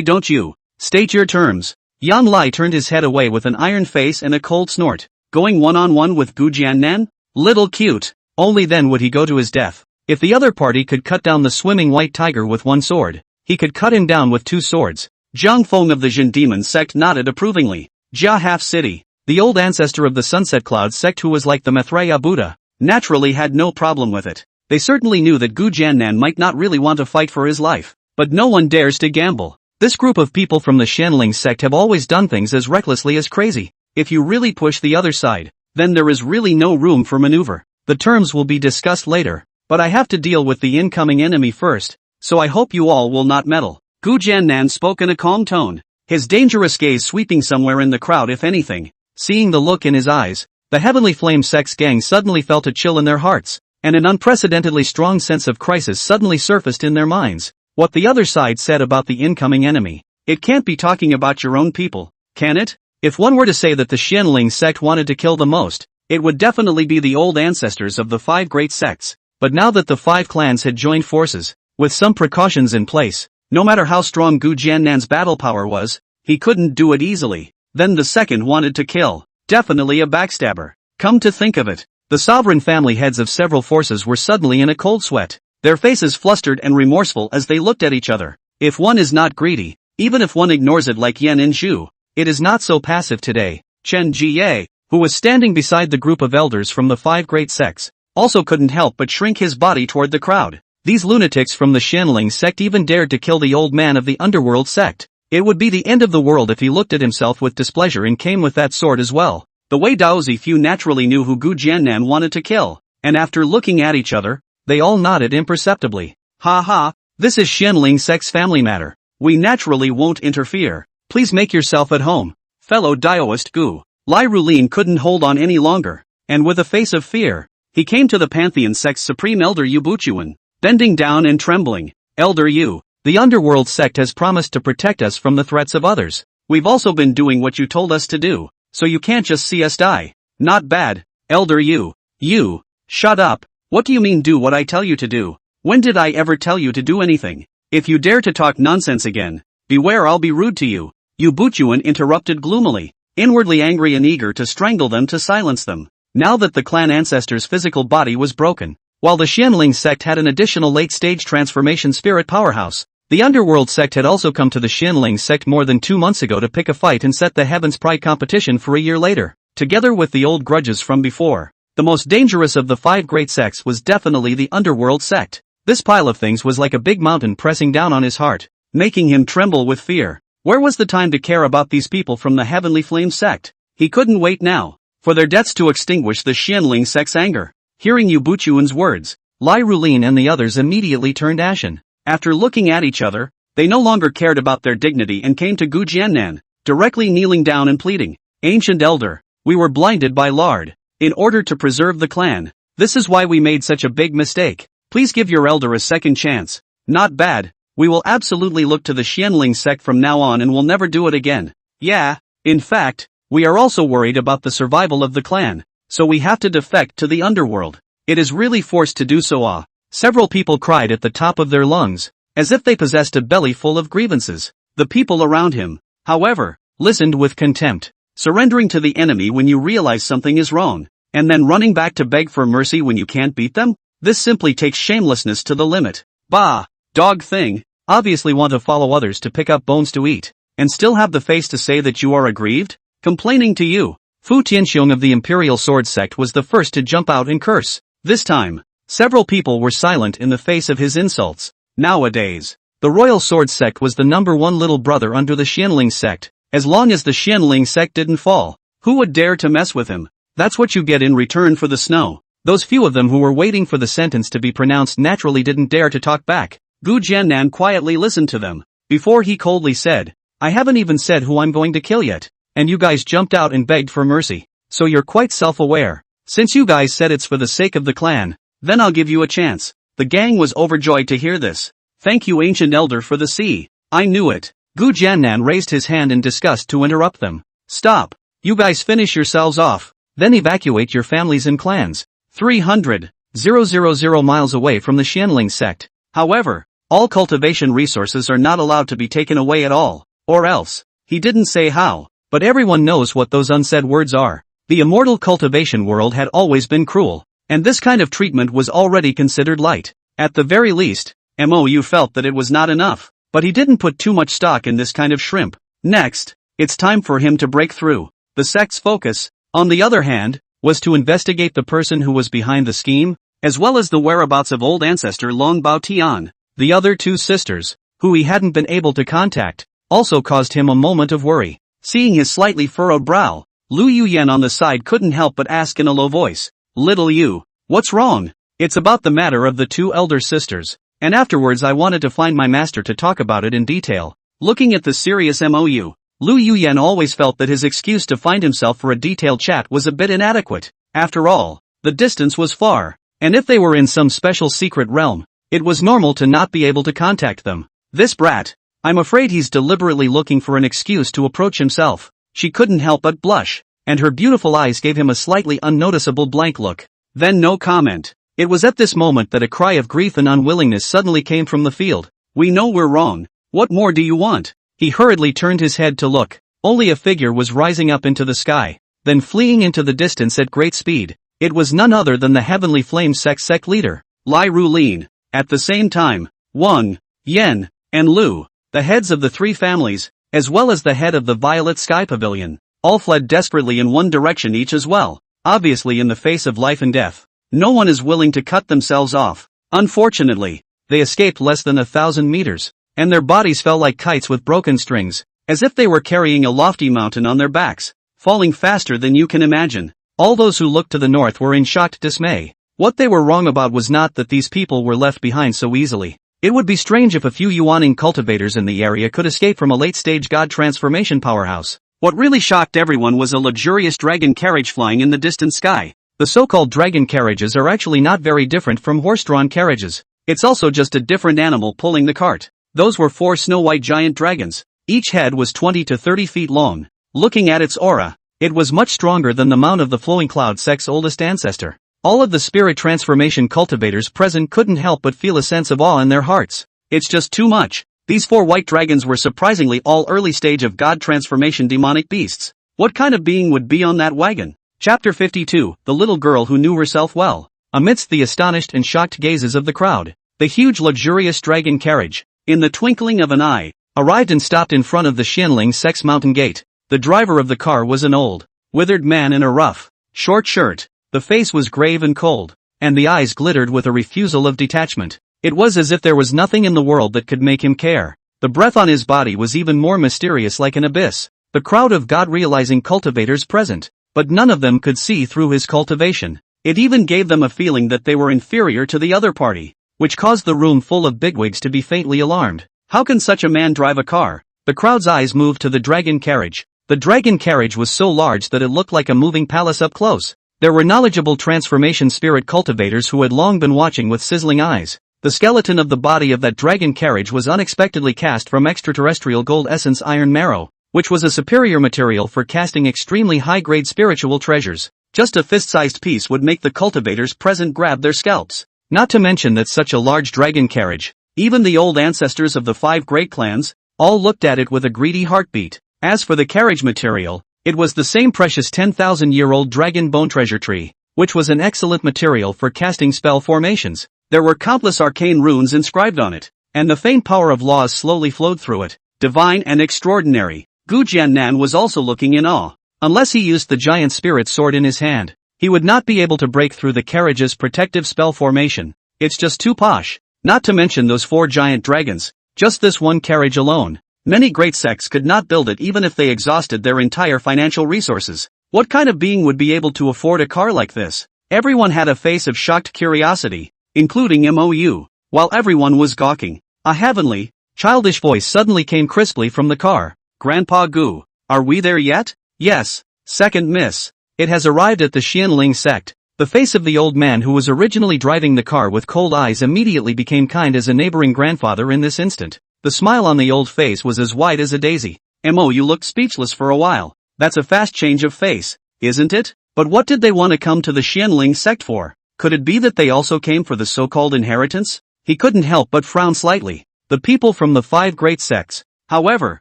don't you state your terms? Yang Lai turned his head away with an iron face and a cold snort. Going one-on-one with Gu Jiannan? Little cute. Only then would he go to his death. If the other party could cut down the swimming white tiger with 1 sword, he could cut him down with 2 swords. Zhang Feng of the Jin Demon sect nodded approvingly. Jia Half City, the old ancestor of the Sunset Cloud sect who was like the Maitreya Buddha, naturally had no problem with it. They certainly knew that Gu Jiannan might not really want to fight for his life, but no one dares to gamble. This group of people from the Xianling sect have always done things as recklessly as crazy. If you really push the other side, then there is really no room for maneuver. The terms will be discussed later, but I have to deal with the incoming enemy first, so I hope you all will not meddle. Gu Jiannan spoke in a calm tone, his dangerous gaze sweeping somewhere in the crowd if anything. Seeing the look in his eyes, the Heavenly Flame Sect's gang suddenly felt a chill in their hearts, and an unprecedentedly strong sense of crisis suddenly surfaced in their minds. What the other side said about the incoming enemy. It can't be talking about your own people, can it? If one were to say that the Xianling sect wanted to kill the most, it would definitely be the old ancestors of the 5 great sects. But now that the 5 clans had joined forces, with some precautions in place, no matter how strong Gu Jiannan's battle power was, he couldn't do it easily. Then the second wanted to kill. Definitely a backstabber. Come to think of it, the sovereign family heads of several forces were suddenly in a cold sweat, their faces flustered and remorseful as they looked at each other. If one is not greedy, even if one ignores it like Yan Inzhu, it is not so passive today. Chen Jie, who was standing beside the group of elders from the 5 great sects, also couldn't help but shrink his body toward the crowd. These lunatics from the Xianling sect even dared to kill the old man of the underworld sect. It would be the end of the world if he looked at himself with displeasure and came with that sword as well. The Wei Daozi few naturally knew who Gu Jiannan wanted to kill, and after looking at each other, they all nodded imperceptibly. Ha ha, this is Xianling sect's family matter. We naturally won't interfere. Please make yourself at home. Fellow Daoist Gu. Lai Rulin couldn't hold on any longer, and with a face of fear, he came to the Pantheon sect's supreme elder Yu Buchuan. Bending down and trembling. Elder Yu, the underworld sect has promised to protect us from the threats of others. We've also been doing what you told us to do, so you can't just see us die. Not bad, Elder Yu. You, shut up. What do you mean do what I tell you to do? When did I ever tell you to do anything? If you dare to talk nonsense again, beware I'll be rude to you. Yu Buchuan interrupted gloomily, inwardly angry and eager to strangle them to silence them. Now that the clan ancestor's physical body was broken, while the Xianling sect had an additional late-stage transformation spirit powerhouse, the Underworld sect had also come to the Xianling sect more than 2 months ago to pick a fight and set the Heaven's Pride competition for a year later. Together with the old grudges from before, the most dangerous of the 5 great sects was definitely the Underworld sect. This pile of things was like a big mountain pressing down on his heart, making him tremble with fear. Where was the time to care about these people from the Heavenly Flame sect? He couldn't wait now for their deaths to extinguish the Xianling sect's anger. Hearing Yu Buchuan's words, Lai Rulin and the others immediately turned ashen. After looking at each other, they no longer cared about their dignity and came to Gu Jiannan, directly kneeling down and pleading. Ancient elder, we were blinded by lard. In order to preserve the clan, this is why we made such a big mistake. Please give your elder a second chance. Not bad, we will absolutely look to the Xianling sect from now on and will never do it again. Yeah, in fact, we are also worried about the survival of the clan. So we have to defect to the underworld. It is really forced to do so. Several people cried at the top of their lungs, as if they possessed a belly full of grievances. The people around him, however, listened with contempt. Surrendering to the enemy when you realize something is wrong, and then running back to beg for mercy when you can't beat them? This simply takes shamelessness to the limit. Bah, dog thing, obviously want to follow others to pick up bones to eat, and still have the face to say that you are aggrieved? Complaining to you. Fu Tianxiong of the Imperial Sword Sect was the first to jump out and curse. This time, several people were silent in the face of his insults. Nowadays, The Royal Sword Sect was the #1 little brother under the Xianling Sect. As long as the Xianling Sect didn't fall, who would dare to mess with him? That's what you get in return for the snow. Those few of them who were waiting for the sentence to be pronounced naturally didn't dare to talk back. Gu Jiannan quietly listened to them, before he coldly said, I haven't even said who I'm going to kill yet, and you guys jumped out and begged for mercy. So you're quite self-aware. Since you guys said it's for the sake of the clan, then I'll give you a chance. The gang was overjoyed to hear this. Thank you, ancient elder, for the sea. I knew it. Gu Jiannan raised his hand in disgust to interrupt them. Stop. You guys finish yourselves off, then evacuate your families and clans. 300,000 miles away from the Xianling Sect. However, all cultivation resources are not allowed to be taken away at all, or else. He didn't say how, but everyone knows what those unsaid words are. The immortal cultivation world had always been cruel, and this kind of treatment was already considered light. At the very least, Mou felt that it was not enough, but he didn't put too much stock in this kind of shrimp. Next, it's time for him to break through. The sect's focus, on the other hand, was to investigate the person who was behind the scheme, as well as the whereabouts of old ancestor Long Bao Tian. The other two sisters, who he hadn't been able to contact, also caused him a moment of worry. Seeing his slightly furrowed brow, Lu Yuyan on the side couldn't help but ask in a low voice, Little Yu, what's wrong? It's about the matter of the two elder sisters, and afterwards I wanted to find my master to talk about it in detail. Looking at the serious Mou, Lu Yuyan always felt that his excuse to find himself for a detailed chat was a bit inadequate. After all, the distance was far, and if they were in some special secret realm, it was normal to not be able to contact them. This brat, I'm afraid he's deliberately looking for an excuse to approach himself. She couldn't help but blush, and her beautiful eyes gave him a slightly unnoticeable blank look. Then no comment. It was at this moment that a cry of grief and unwillingness suddenly came from the field. We know we're wrong. What more do you want? He hurriedly turned his head to look. Only a figure was rising up into the sky, then fleeing into the distance at great speed. It was none other than the Heavenly Flame sect leader, Lai Rulin. At the same time, Wang, Yan, and Lu, the heads of the three families, as well as the head of the Violet Sky Pavilion, all fled desperately in one direction each as well. Obviously, in the face of life and death, no one is willing to cut themselves off. Unfortunately, they escaped less than 1,000 meters, and their bodies fell like kites with broken strings, as if they were carrying a lofty mountain on their backs, falling faster than you can imagine. All those who looked to the north were in shocked dismay. What they were wrong about was not that these people were left behind so easily. It would be strange if a few Yuaning cultivators in the area could escape from a late-stage god transformation powerhouse. What really shocked everyone was a luxurious dragon carriage flying in the distant sky. The so-called dragon carriages are actually not very different from horse-drawn carriages. It's also just a different animal pulling the cart. Those were 4 snow-white giant dragons. Each head was 20 to 30 feet long. Looking at its aura, it was much stronger than the mount of the Flowing Cloud sect's oldest ancestor. All of the spirit transformation cultivators present couldn't help but feel a sense of awe in their hearts. It's just too much. These 4 white dragons were surprisingly all early stage of god transformation demonic beasts. What kind of being would be on that wagon? Chapter 52, The Little Girl Who Knew Herself Well. Amidst the astonished and shocked gazes of the crowd, the huge luxurious dragon carriage, in the twinkling of an eye, arrived and stopped in front of the Xianling Sect's mountain gate. The driver of the car was an old, withered man in a rough, short shirt. The face was grave and cold, and the eyes glittered with a refusal of detachment. It was as if there was nothing in the world that could make him care. The breath on his body was even more mysterious, like an abyss. The crowd of God-realizing cultivators present, but none of them could see through his cultivation. It even gave them a feeling that they were inferior to the other party, which caused the room full of bigwigs to be faintly alarmed. How can such a man drive a car? The crowd's eyes moved to the dragon carriage. The dragon carriage was so large that it looked like a moving palace up close. There were knowledgeable transformation spirit cultivators who had long been watching with sizzling eyes. The skeleton of the body of that dragon carriage was unexpectedly cast from extraterrestrial gold essence iron marrow, which was a superior material for casting extremely high-grade spiritual treasures. Just a fist-sized piece would make the cultivators present grab their scalps. Not to mention that such a large dragon carriage, even the old ancestors of the 5 great clans, all looked at it with a greedy heartbeat. As for the carriage material, it was the same precious 10,000-year-old dragon bone treasure tree, which was an excellent material for casting spell formations. There were countless arcane runes inscribed on it, and the faint power of laws slowly flowed through it. Divine and extraordinary. Gu Jiannan was also looking in awe. Unless he used the giant spirit sword in his hand, he would not be able to break through the carriage's protective spell formation. It's just too posh. Not to mention those 4 giant dragons. Just this one carriage alone. Many great sects could not build it even if they exhausted their entire financial resources. What kind of being would be able to afford a car like this? Everyone had a face of shocked curiosity, including MOU, while everyone was gawking. A heavenly, childish voice suddenly came crisply from the car. Grandpa Gu, are we there yet? Yes, second miss. It has arrived at the Xianling sect. The face of the old man who was originally driving the car with cold eyes immediately became kind as a neighboring grandfather in this instant. The smile on the old face was as white as a daisy. You looked speechless for a while. That's a fast change of face, isn't it? But what did they want to come to the Xianling sect for? Could it be that they also came for the so-called inheritance? He couldn't help but frown slightly. The people from the 5 great sects, however,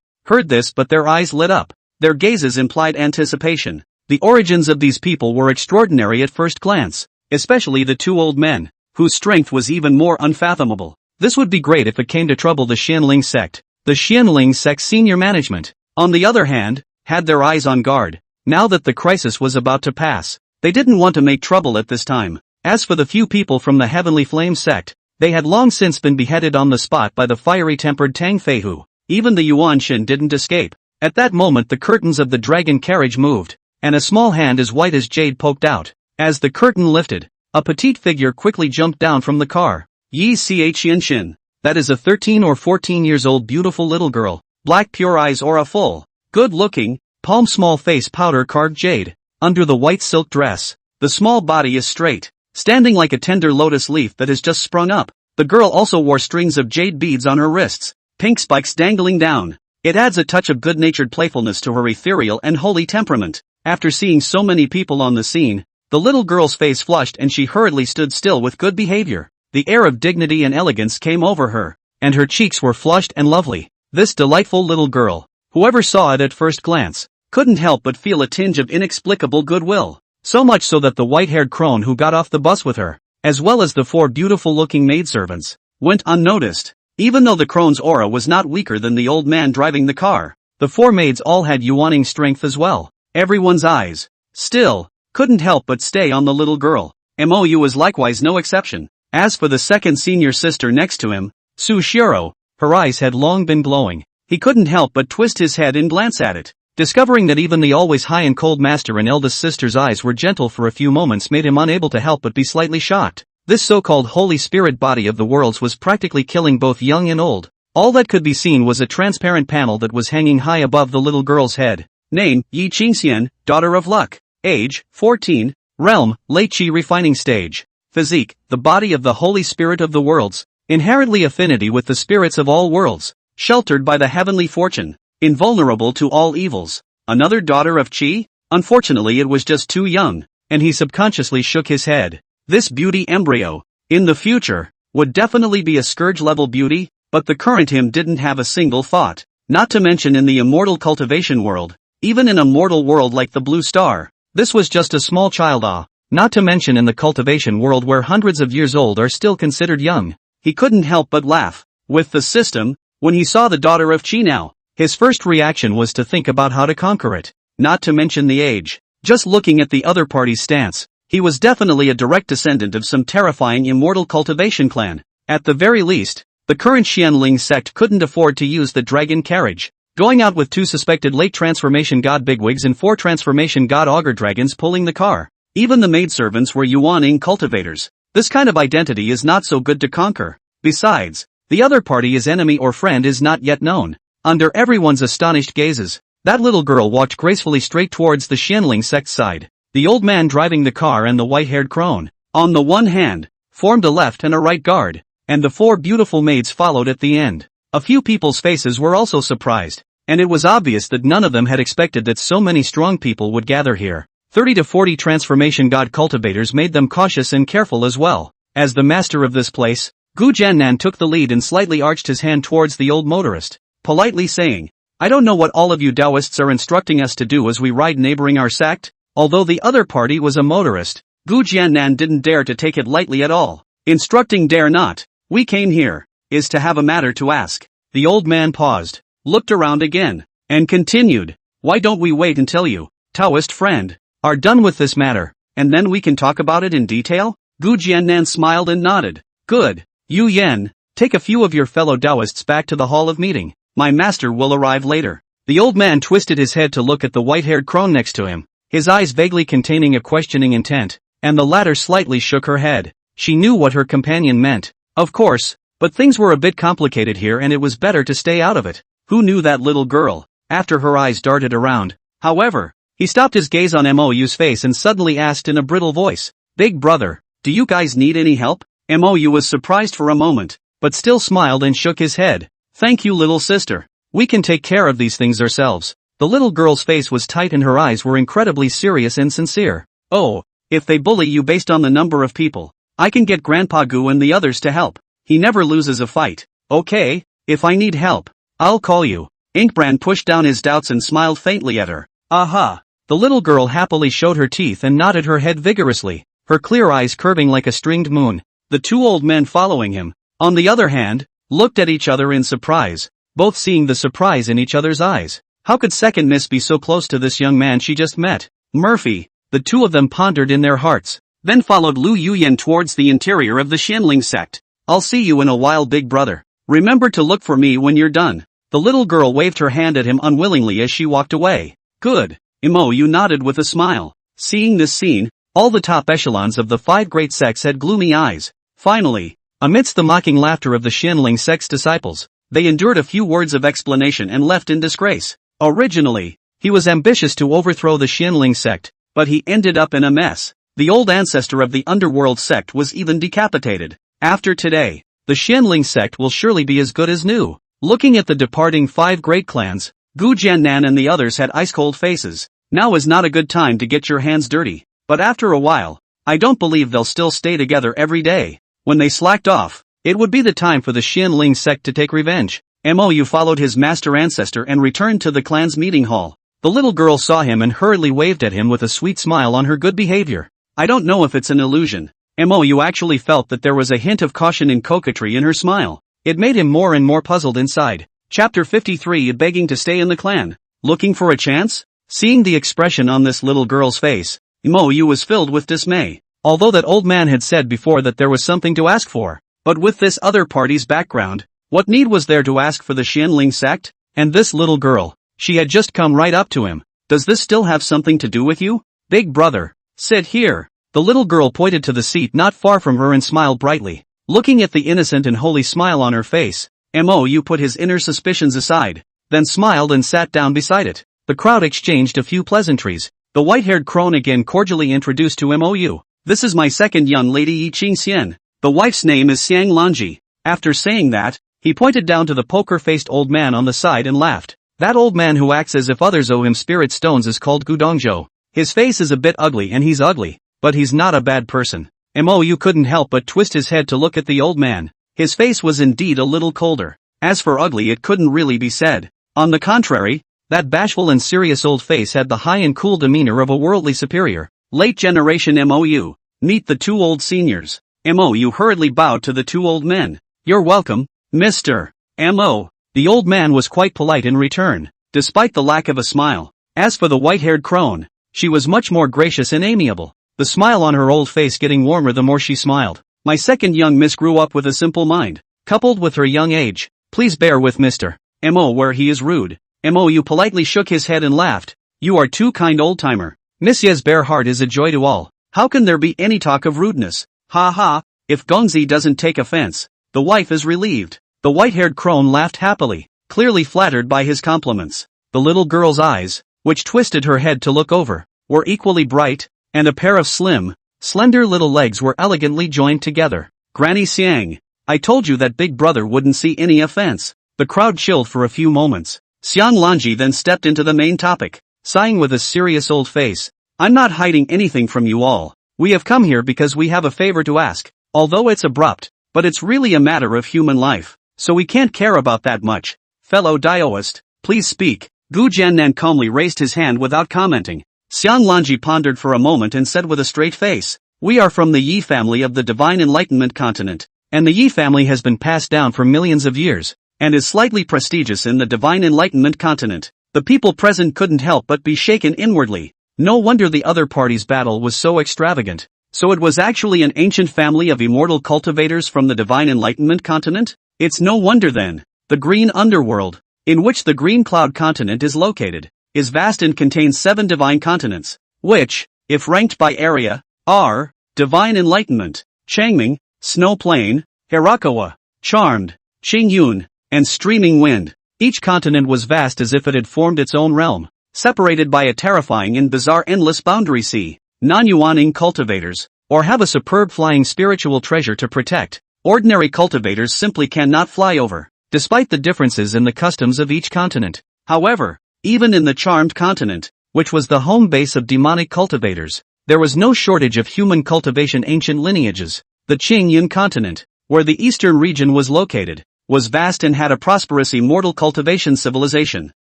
heard this but their eyes lit up. Their gazes implied anticipation. The origins of these people were extraordinary at first glance, especially the 2 old men, whose strength was even more unfathomable. This would be great if it came to trouble the Xianling sect. The Xianling sect's senior management, on the other hand, had their eyes on guard. Now that the crisis was about to pass, they didn't want to make trouble at this time. As for the few people from the Heavenly Flame sect, they had long since been beheaded on the spot by the fiery-tempered Tang Feihu. Even the Yuan Shin didn't escape. At that moment the curtains of the dragon carriage moved, and a small hand as white as jade poked out. As the curtain lifted, a petite figure quickly jumped down from the car. Yi Xian. That is a 13 or 14 years old beautiful little girl. Black pure eyes aura full. Good looking, palm small face powder carved jade. Under the white silk dress, the small body is straight, standing like a tender lotus leaf that has just sprung up. The girl also wore strings of jade beads on her wrists, pink spikes dangling down. It adds a touch of good-natured playfulness to her ethereal and holy temperament. After seeing so many people on the scene, the little girl's face flushed and she hurriedly stood still with good behavior. The air of dignity and elegance came over her, and her cheeks were flushed and lovely. This delightful little girl, whoever saw it at first glance, couldn't help but feel a tinge of inexplicable goodwill. So much so that the white-haired crone who got off the bus with her, as well as the 4 beautiful-looking maidservants, went unnoticed. Even though the crone's aura was not weaker than the old man driving the car, the 4 maids all had Yuaning strength as well. Everyone's eyes, still, couldn't help but stay on the little girl. MOU was likewise no exception. As for the second senior sister next to him, Su Shiro, her eyes had long been glowing. He couldn't help but twist his head and glance at it. Discovering that even the always high and cold master and eldest sister's eyes were gentle for a few moments made him unable to help but be slightly shocked. This so-called Holy Spirit body of the worlds was practically killing both young and old. All that could be seen was a transparent panel that was hanging high above the little girl's head. Name, Yi Qingxian, Daughter of Luck. Age, 14. Realm, Late Qi refining stage. Physique, the body of the Holy Spirit of the worlds. Inherently affinity with the spirits of all worlds. Sheltered by the heavenly fortune. Invulnerable to all evils. Another daughter of Qi? Unfortunately it was just too young, and he subconsciously shook his head. This beauty embryo, in the future, would definitely be a scourge-level beauty, but the current him didn't have a single thought. Not to mention in the immortal cultivation world. Even in a mortal world like the Blue Star, this was just a small child. Not to mention in the cultivation world where hundreds of years old are still considered young. He couldn't help but laugh. With the system, when he saw the daughter of Qi now, his first reaction was to think about how to conquer it. Not to mention the age. Just looking at the other party's stance, he was definitely a direct descendant of some terrifying immortal cultivation clan. At the very least, the current Xianling sect couldn't afford to use the dragon carriage. Going out with 2 suspected late transformation god bigwigs and 4 transformation god augur dragons pulling the car. Even the maidservants were Yuaning cultivators. This kind of identity is not so good to conquer. Besides, the other party is enemy or friend is not yet known. Under everyone's astonished gazes, that little girl walked gracefully straight towards the Xianling sect side. The old man driving the car and the white-haired crone, on the one hand, formed a left and a right guard, and the 4 beautiful maids followed at the end. A few people's faces were also surprised, and it was obvious that none of them had expected that so many strong people would gather here. 30 to 40 transformation god cultivators made them cautious and careful as well. As the master of this place, Gu Jiannan took the lead and slightly arched his hand towards the old motorist, politely saying, "I don't know what all of you Taoists are instructing us to do as we ride neighboring our sect." Although the other party was a motorist, Gu Jiannan didn't dare to take it lightly at all. Instructing dare not. We came here, is to have a matter to ask. The old man paused, looked around again, and continued, "Why don't we wait until you, Taoist friend, are done with this matter, and then we can talk about it in detail?" Gu Jiannan smiled and nodded. "Good, Yu Yen, Take a few of your fellow Taoists back to the hall of meeting. My master will arrive later. The old man twisted his head to look at the white-haired crone next to him, his eyes vaguely containing a questioning intent, and the latter slightly shook her head. She knew what her companion meant. Of course, but things were a bit complicated here and it was better to stay out of it. Who knew that little girl? After her eyes darted around. However, he stopped his gaze on Mou's face and suddenly asked in a brittle voice, "Big brother, do you guys need any help?" Mou was surprised for a moment, but still smiled and shook his head. "Thank you, little sister. We can take care of these things ourselves." The little girl's face was tight and her eyes were incredibly serious and sincere. "Oh, if they bully you based on the number of people, I can get Grandpa Gu and the others to help. He never loses a fight." "Okay, if I need help, I'll call you." Inkbrand pushed down his doubts and smiled faintly at her. "Aha." The little girl happily showed her teeth and nodded her head vigorously, her clear eyes curving like a stringed moon. The two old men following him, on the other hand, looked at each other in surprise, both seeing the surprise in each other's eyes. How could Second Miss be so close to this young man she just met? Murphy, the two of them pondered in their hearts. Then followed Lu Yuyan towards the interior of the Xianling sect. "I'll see you in a while, big brother. Remember to look for me when you're done." The little girl waved her hand at him unwillingly as she walked away. "Good." Mou nodded with a smile. Seeing this scene, all the top echelons of the 5 great sects had gloomy eyes. Finally, amidst the mocking laughter of the Xianling sect's disciples, they endured a few words of explanation and left in disgrace. Originally, he was ambitious to overthrow the Xianling sect, but he ended up in a mess. The old ancestor of the underworld sect was even decapitated. After today, the Xianling sect will surely be as good as new. Looking at the departing 5 great clans, Gu Jiannan and the others had ice-cold faces. Now is not a good time to get your hands dirty. But after a while, I don't believe they'll still stay together every day. When they slacked off, it would be the time for the Xianling sect to take revenge. Mou followed his master ancestor and returned to the clan's meeting hall. The little girl saw him and hurriedly waved at him with a sweet smile on her good behavior. I don't know if it's an illusion. Mou actually felt that there was a hint of caution and coquetry in her smile. It made him more and more puzzled inside. Chapter 53. Begging to stay in the clan. Looking for a chance? Seeing the expression on this little girl's face, Mou was filled with dismay. Although that old man had said before that there was something to ask for. But with this other party's background, what need was there to ask for the Xianling sect? And this little girl, she had just come right up to him. Does this still have something to do with you? Big brother, sit here. The little girl pointed to the seat not far from her and smiled brightly. Looking at the innocent and holy smile on her face, Mou put his inner suspicions aside, then smiled and sat down beside it. The crowd exchanged a few pleasantries. The white-haired crone again cordially introduced to Mou. "This is my second young lady Yi Qing Xian. The wife's name is Xiang Lanji." After saying that, he pointed down to the poker-faced old man on the side and laughed. "That old man who acts as if others owe him spirit stones is called Gudongzhou. His face is a bit ugly and he's ugly, but he's not a bad person." Mou couldn't help but twist his head to look at the old man. His face was indeed a little colder. As for ugly, it couldn't really be said. On the contrary, that bashful and serious old face had the high and cool demeanor of a worldly superior. Late generation Mou. Meet the 2 old seniors. Mou hurriedly bowed to the 2 old men. "You're welcome, Mr. Mo." The old man was quite polite in return, despite the lack of a smile. As for the white-haired crone, she was much more gracious and amiable, the smile on her old face getting warmer the more she smiled. "My second young miss grew up with a simple mind, coupled with her young age. Please bear with Mr. Mo where he is rude." Mou politely shook his head and laughed. "You are too kind, old-timer. Monsieur's bare heart is a joy to all. How can there be any talk of rudeness? Ha ha, if Gongzi doesn't take offense." The wife is relieved. The white-haired crone laughed happily, clearly flattered by his compliments. The little girl's eyes, which twisted her head to look over, were equally bright, and a pair of slim, slender little legs were elegantly joined together. "Granny Xiang, I told you that big brother wouldn't see any offense." The crowd chilled for a few moments. Xiang Lanji then stepped into the main topic, sighing with a serious old face. "I'm not hiding anything from you all. We have come here because we have a favor to ask. Although it's abrupt, but it's really a matter of human life, so we can't care about that much. Fellow Daoist, please speak." Gu Jiannan calmly raised his hand without commenting. Xiang Lanji pondered for a moment and said with a straight face, "We are from the Yi family of the Divine Enlightenment continent, and the Yi family has been passed down for millions of years, and is slightly prestigious in the Divine Enlightenment continent." The people present couldn't help but be shaken inwardly. No wonder the other party's battle was so extravagant. So it was actually an ancient family of immortal cultivators from the Divine Enlightenment continent? It's no wonder then. The green underworld, in which the green cloud continent is located, is vast and contains 7 divine continents, which, if ranked by area, are Divine Enlightenment, Changming, Snow Plain, Hirakawa, Charmed, Qingyun, and Streaming Wind. Each continent was vast as if it had formed its own realm, separated by a terrifying and bizarre endless boundary sea. Non-yuaning cultivators, or have a superb flying spiritual treasure to protect. Ordinary cultivators simply cannot fly over, despite the differences in the customs of each continent. However, even in the Charmed continent, which was the home base of demonic cultivators, there was no shortage of human cultivation ancient lineages. The Qingyun continent, where the eastern region was located, was vast and had a prosperous immortal cultivation civilization.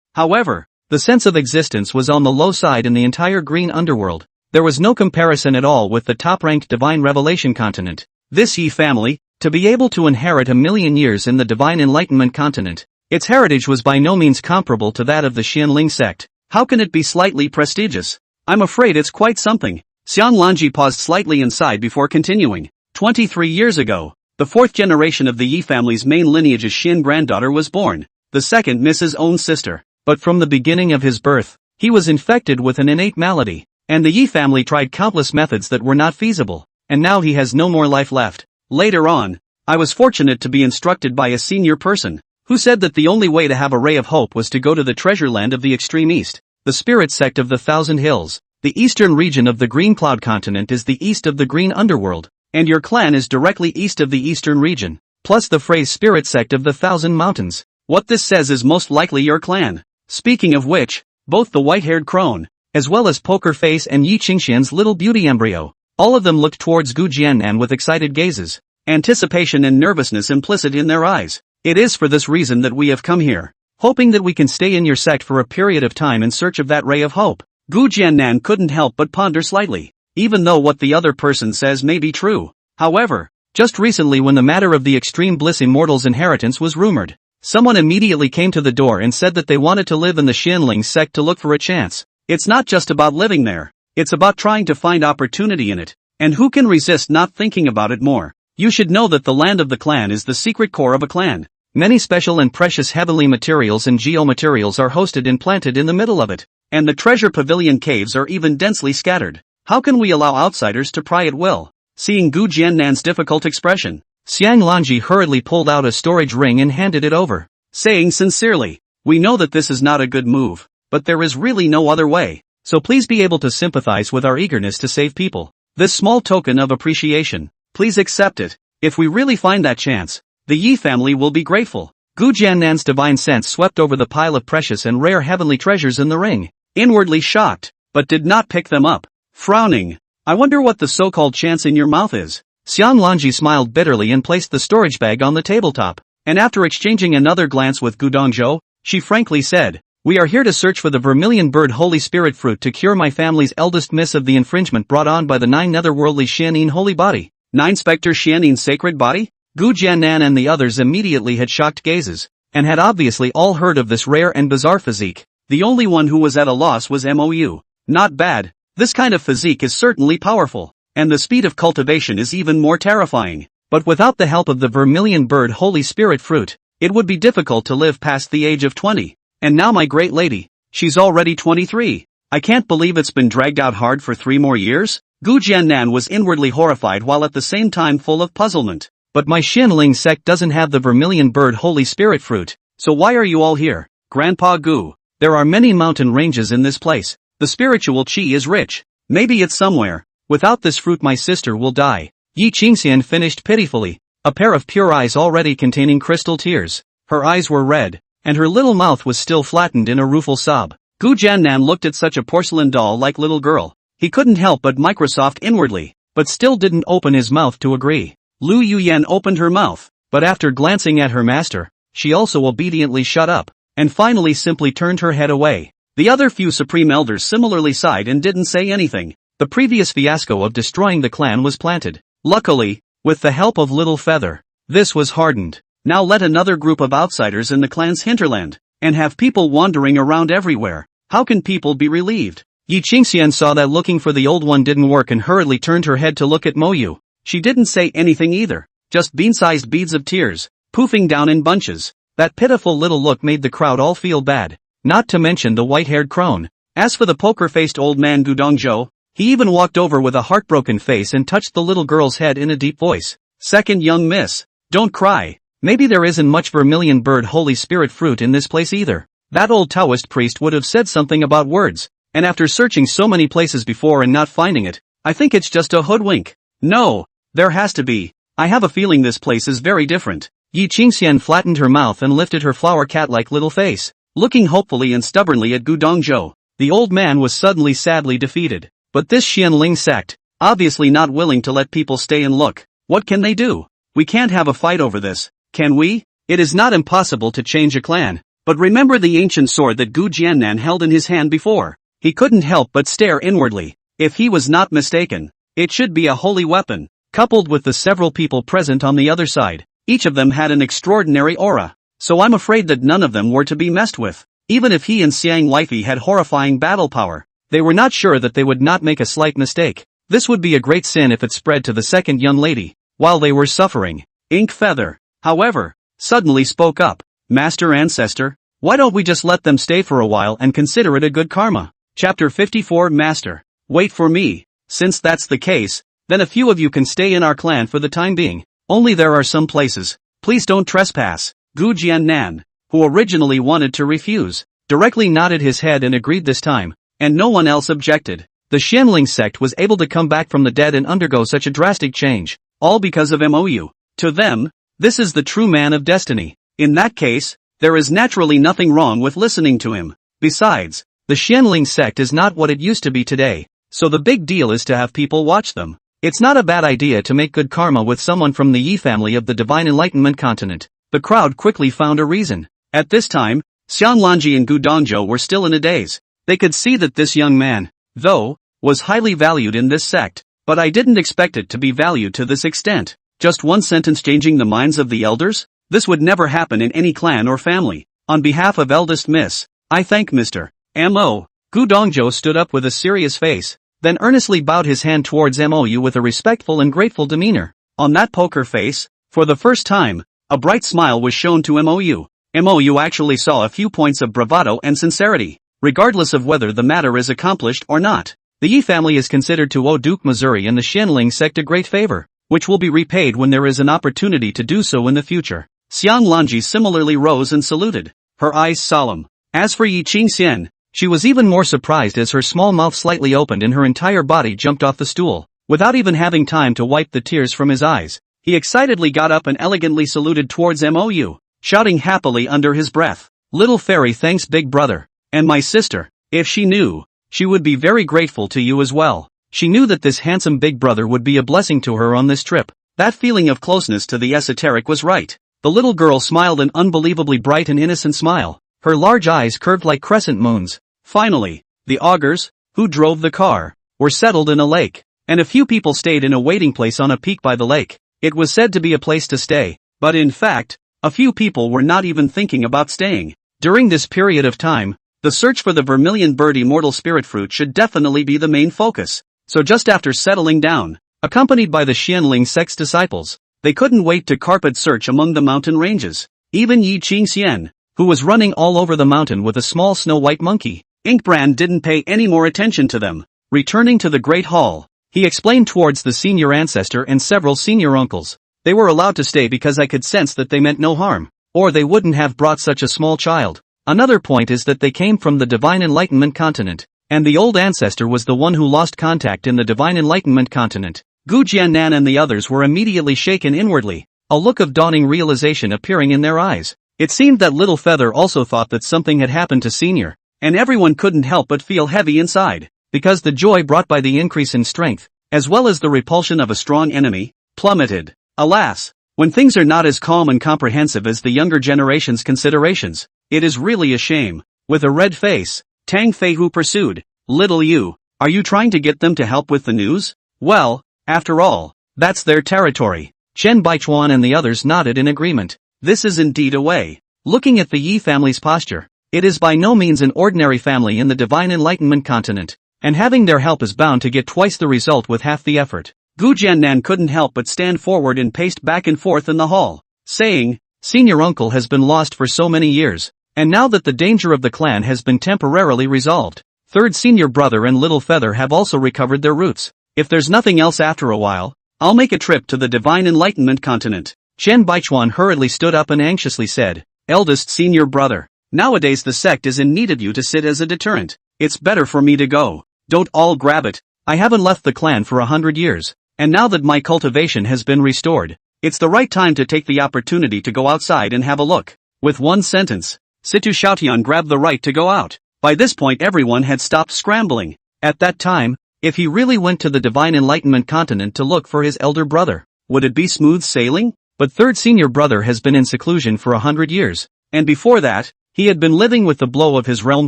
However, the sense of existence was on the low side in the entire green underworld. There was no comparison at all with the top-ranked Divine Revelation continent. This Yi family, to be able to inherit 1,000,000 years in the Divine Enlightenment continent, its heritage was by no means comparable to that of the Xianling sect. How can it be slightly prestigious? I'm afraid it's quite something. Xianlanji paused slightly inside before continuing. 23 years ago, the 4th generation of the Yi family's main lineage's Xin granddaughter was born, the second Mrs. own sister. But from the beginning of his birth, he was infected with an innate malady. And the Yi family tried countless methods that were not feasible, and now he has no more life left. Later on, I was fortunate to be instructed by a senior person, who said that the only way to have a ray of hope was to go to the treasure land of the extreme east, the spirit sect of the Thousand Hills. The eastern region of the Green Cloud continent is the east of the Green Underworld, and your clan is directly east of the eastern region, plus the phrase spirit sect of the Thousand Mountains. What this says is most likely your clan. Speaking of which, both the white-haired crone, as well as Poker Face and Yi Qingxian's little beauty embryo, all of them looked towards Gu Jiannan with excited gazes, anticipation and nervousness implicit in their eyes. It is for this reason that we have come here, hoping that we can stay in your sect for a period of time in search of that ray of hope. Gu Jiannan couldn't help but ponder slightly, even though what the other person says may be true. However, just recently when the matter of the extreme bliss immortal's inheritance was rumored, someone immediately came to the door and said that they wanted to live in the Xianling sect to look for a chance. It's not just about living there, it's about trying to find opportunity in it, and who can resist not thinking about it more? You should know that the land of the clan is the secret core of a clan. Many special and precious heavenly materials and geomaterials are hosted and planted in the middle of it, and the treasure pavilion caves are even densely scattered. How can we allow outsiders to pry at will? Seeing Gu Jiannan's difficult expression, Xiang Lanji hurriedly pulled out a storage ring and handed it over, saying sincerely, "We know that this is not a good move, but there is really no other way, so please be able to sympathize with our eagerness to save people. This small token of appreciation, please accept it. If we really find that chance, the Yi family will be grateful." Gu Jiannan's divine sense swept over the pile of precious and rare heavenly treasures in the ring, inwardly shocked, but did not pick them up. Frowning, "I wonder what the so-called chance in your mouth is." Xian Lanji smiled bitterly and placed the storage bag on the tabletop, and after exchanging another glance with Gu Dongzhou, she frankly said, "We are here to search for the vermilion bird holy spirit fruit to cure my family's eldest miss of the infringement brought on by the 9 netherworldly Xianin holy body." 9 Spectre Xianin sacred body? Gu Jiannan and the others immediately had shocked gazes, and had obviously all heard of this rare and bizarre physique. The only one who was at a loss was Mou. Not bad, this kind of physique is certainly powerful, and the speed of cultivation is even more terrifying. But without the help of the vermilion bird holy spirit fruit, it would be difficult to live past the age of 20. And now my great lady, she's already 23. I can't believe it's been dragged out hard for 3 more years. Gu Jiannan was inwardly horrified while at the same time full of puzzlement. But my Xianling sect doesn't have the vermilion bird holy spirit fruit, so why are you all here? Grandpa Gu, there are many mountain ranges in this place. The spiritual qi is rich. Maybe it's somewhere. Without this fruit my sister will die. Yi Qingxian finished pitifully, a pair of pure eyes already containing crystal tears. Her eyes were red, and her little mouth was still flattened in a rueful sob. Gu Jiannan looked at such a porcelain doll-like little girl. He couldn't help but Microsoft inwardly, but still didn't open his mouth to agree. Lu Yuyan opened her mouth, but after glancing at her master, she also obediently shut up, and finally simply turned her head away. The other few supreme elders similarly sighed and didn't say anything. The previous fiasco of destroying the clan was planted. Luckily, with the help of Little Feather, this was hardened. Now let another group of outsiders in the clan's hinterland, and have people wandering around everywhere. How can people be relieved? Yi Qingxian saw that looking for the old one didn't work and hurriedly turned her head to look at Mo Yu. She didn't say anything either, just bean-sized beads of tears, poofing down in bunches. That pitiful little look made the crowd all feel bad, not to mention the white-haired crone. As for the poker-faced old man Gudongjo, he even walked over with a heartbroken face and touched the little girl's head in a deep voice. Second young miss, don't cry. Maybe there isn't much vermilion bird holy spirit fruit in this place either. That old Taoist priest would have said something about words, and after searching so many places before and not finding it, I think it's just a hoodwink. No, there has to be. I have a feeling this place is very different. Yi Qingxian flattened her mouth and lifted her flower cat-like little face, looking hopefully and stubbornly at Gudongjo. The old man was suddenly sadly defeated. But this Xianling sect, obviously not willing to let people stay and look. What can they do? We can't have a fight over this, can we? It is not impossible to change a clan. But remember the ancient sword that Gu Jiannan held in his hand before. He couldn't help but stare inwardly. If he was not mistaken, it should be a holy weapon. Coupled with the several people present on the other side, each of them had an extraordinary aura. So I'm afraid that none of them were to be messed with. Even if he and Xiang Lifei had horrifying battle power, they were not sure that they would not make a slight mistake. This would be a great sin if it spread to the second young lady, while they were suffering. Ink Feather, however, suddenly spoke up. Master Ancestor, why don't we just let them stay for a while and consider it a good karma? Chapter 54 Master, wait for me. Since that's the case, then a few of you can stay in our clan for the time being. Only there are some places. Please don't trespass. Gu Jiannan, who originally wanted to refuse, directly nodded his head and agreed this time, and no one else objected. The Xianling sect was able to come back from the dead and undergo such a drastic change, all because of MOU. To them, this is the true man of destiny. In that case, there is naturally nothing wrong with listening to him. Besides, the Xianling sect is not what it used to be today, so the big deal is to have people watch them. It's not a bad idea to make good karma with someone from the Yi family of the Divine Enlightenment continent. The crowd quickly found a reason. At this time, Xianlanji and Gudongjo were still in a daze. They could see that this young man, though, was highly valued in this sect, but I didn't expect it to be valued to this extent. Just one sentence changing the minds of the elders? This would never happen in any clan or family. On behalf of eldest miss, I thank Mr. M.O. Gudongjo stood up with a serious face, then earnestly bowed his hand towards MOU with a respectful and grateful demeanor. On that poker face, for the first time, a bright smile was shown to MOU. MOU actually saw a few points of bravado and sincerity. Regardless of whether the matter is accomplished or not, the Yi family is considered to owe Duke Missouri and the Xianling sect a great favor, which will be repaid when there is an opportunity to do so in the future. Xianlanji similarly rose and saluted, her eyes solemn. As for Yi Qingxian, she was even more surprised as her small mouth slightly opened and her entire body jumped off the stool. Without even having time to wipe the tears from his eyes, he excitedly got up and elegantly saluted towards MOU, shouting happily under his breath, "Little fairy thanks big brother. And my sister, if she knew, she would be very grateful to you as well." She knew that this handsome big brother would be a blessing to her on this trip. That feeling of closeness to the esoteric was right. The little girl smiled an unbelievably bright and innocent smile. Her large eyes curved like crescent moons. Finally, the augurs, who drove the car, were settled in a lake, and a few people stayed in a waiting place on a peak by the lake. It was said to be a place to stay, but in fact, a few people were not even thinking about staying. During this period of time, the search for the vermilion bird immortal spirit fruit should definitely be the main focus. So just after settling down, accompanied by the Xianling sect's disciples, they couldn't wait to carpet search among the mountain ranges. Even Yi Qingxian, who was running all over the mountain with a small snow-white monkey, Inkbrand didn't pay any more attention to them. Returning to the Great Hall, he explained towards the senior ancestor and several senior uncles. They were allowed to stay because I could sense that they meant no harm, or they wouldn't have brought such a small child. Another point is that they came from the Divine Enlightenment continent, and the old ancestor was the one who lost contact in the Divine Enlightenment continent. Gu Jiannan and the others were immediately shaken inwardly, a look of dawning realization appearing in their eyes. It seemed that Little Feather also thought that something had happened to Senior, and everyone couldn't help but feel heavy inside, because the joy brought by the increase in strength, as well as the repulsion of a strong enemy, plummeted. Alas, when things are not as calm and comprehensive as the younger generation's considerations, it is really a shame. With a red face, Tang Feihu pursued, "Little you, are you trying to get them to help with the news? Well, after all, that's their territory." Chen Baichuan and the others nodded in agreement. This is indeed a way. Looking at the Yi family's posture, it is by no means an ordinary family in the Divine Enlightenment continent, and having their help is bound to get twice the result with half the effort. Gu Jiannan couldn't help but stand forward and paced back and forth in the hall, saying, senior uncle has been lost for so many years, and now that the danger of the clan has been temporarily resolved, third senior brother and little feather have also recovered their roots. If there's nothing else after a while, I'll make a trip to the Divine Enlightenment continent. Chen Baichuan hurriedly stood up and anxiously said, eldest senior brother, nowadays the sect is in need of you to sit as a deterrent. It's better for me to go. Don't all grab it. I haven't left the clan for 100 years, and now that my cultivation has been restored, it's the right time to take the opportunity to go outside and have a look. With one sentence, Situ Xiaotian grabbed the right to go out. By this point everyone had stopped scrambling. At that time, if he really went to the Divine Enlightenment continent to look for his elder brother, would it be smooth sailing? But third senior brother has been in seclusion for 100 years, and before that, he had been living with the blow of his realm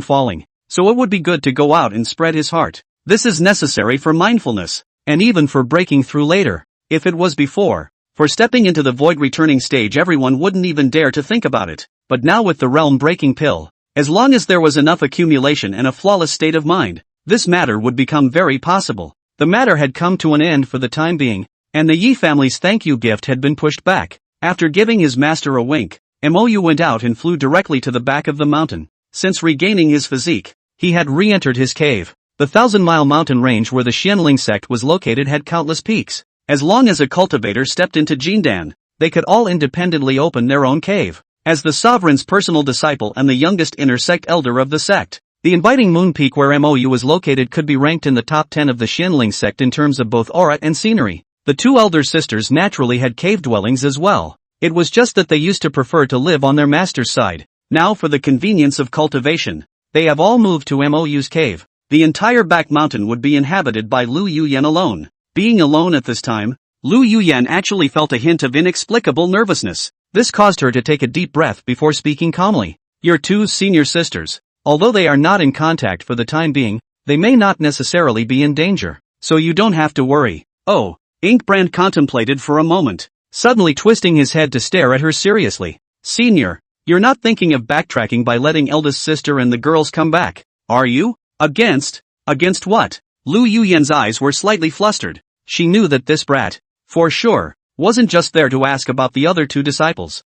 falling, so it would be good to go out and spread his heart. This is necessary for mindfulness, and even for breaking through later. If it was before, for stepping into the void returning stage everyone wouldn't even dare to think about it, but now with the realm breaking pill, as long as there was enough accumulation and a flawless state of mind, this matter would become very possible. The matter had come to an end for the time being, and the Yi family's thank you gift had been pushed back. After giving his master a wink, Mou went out and flew directly to the back of the mountain. Since regaining his physique, he had re-entered his cave. The 1,000-mile mountain range where the Xianling sect was located had countless peaks. As long as a cultivator stepped into Jindan, they could all independently open their own cave. As the sovereign's personal disciple and the youngest inner sect elder of the sect, the inviting moon peak where Mou was located could be ranked in the top 10 of the Xianling sect in terms of both aura and scenery. The two elder sisters naturally had cave dwellings as well. It was just that they used to prefer to live on their master's side. Now for the convenience of cultivation, they have all moved to Mou's cave. The entire back mountain would be inhabited by Lu Yuyan alone. Being alone at this time, Lu Yuyan actually felt a hint of inexplicable nervousness. This caused her to take a deep breath before speaking calmly. Your two senior sisters, although they are not in contact for the time being, they may not necessarily be in danger, so you don't have to worry. Oh. Inkbrand contemplated for a moment, suddenly twisting his head to stare at her seriously. Senior, you're not thinking of backtracking by letting eldest sister and the girls come back, are you? Against what? Lu Yuyan's eyes were slightly flustered. She knew that this brat, for sure, wasn't just there to ask about the other two disciples.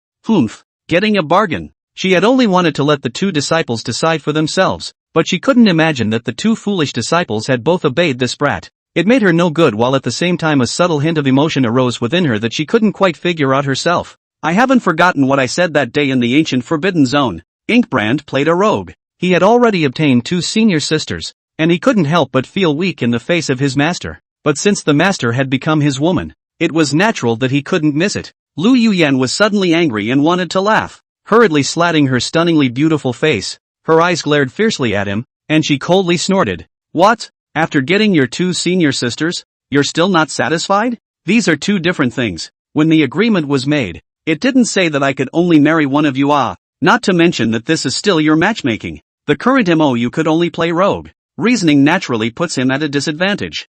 Getting a bargain. She had only wanted to let the two disciples decide for themselves, but she couldn't imagine that the two foolish disciples had both obeyed this brat. It made her no good while at the same time a subtle hint of emotion arose within her that she couldn't quite figure out herself. I haven't forgotten what I said that day in the ancient Forbidden Zone. Inkbrand played a rogue. He had already obtained two senior sisters, and he couldn't help but feel weak in the face of his master. But since the master had become his woman, it was natural that he couldn't miss it. Lu Yuyan was suddenly angry and wanted to laugh. Hurriedly slatting her stunningly beautiful face, her eyes glared fiercely at him, and she coldly snorted. What? After getting your two senior sisters, you're still not satisfied? These are two different things. When the agreement was made, it didn't say that I could only marry one of you not to mention that this is still your matchmaking. The current MOU could only play rogue. Reasoning naturally puts him at a disadvantage.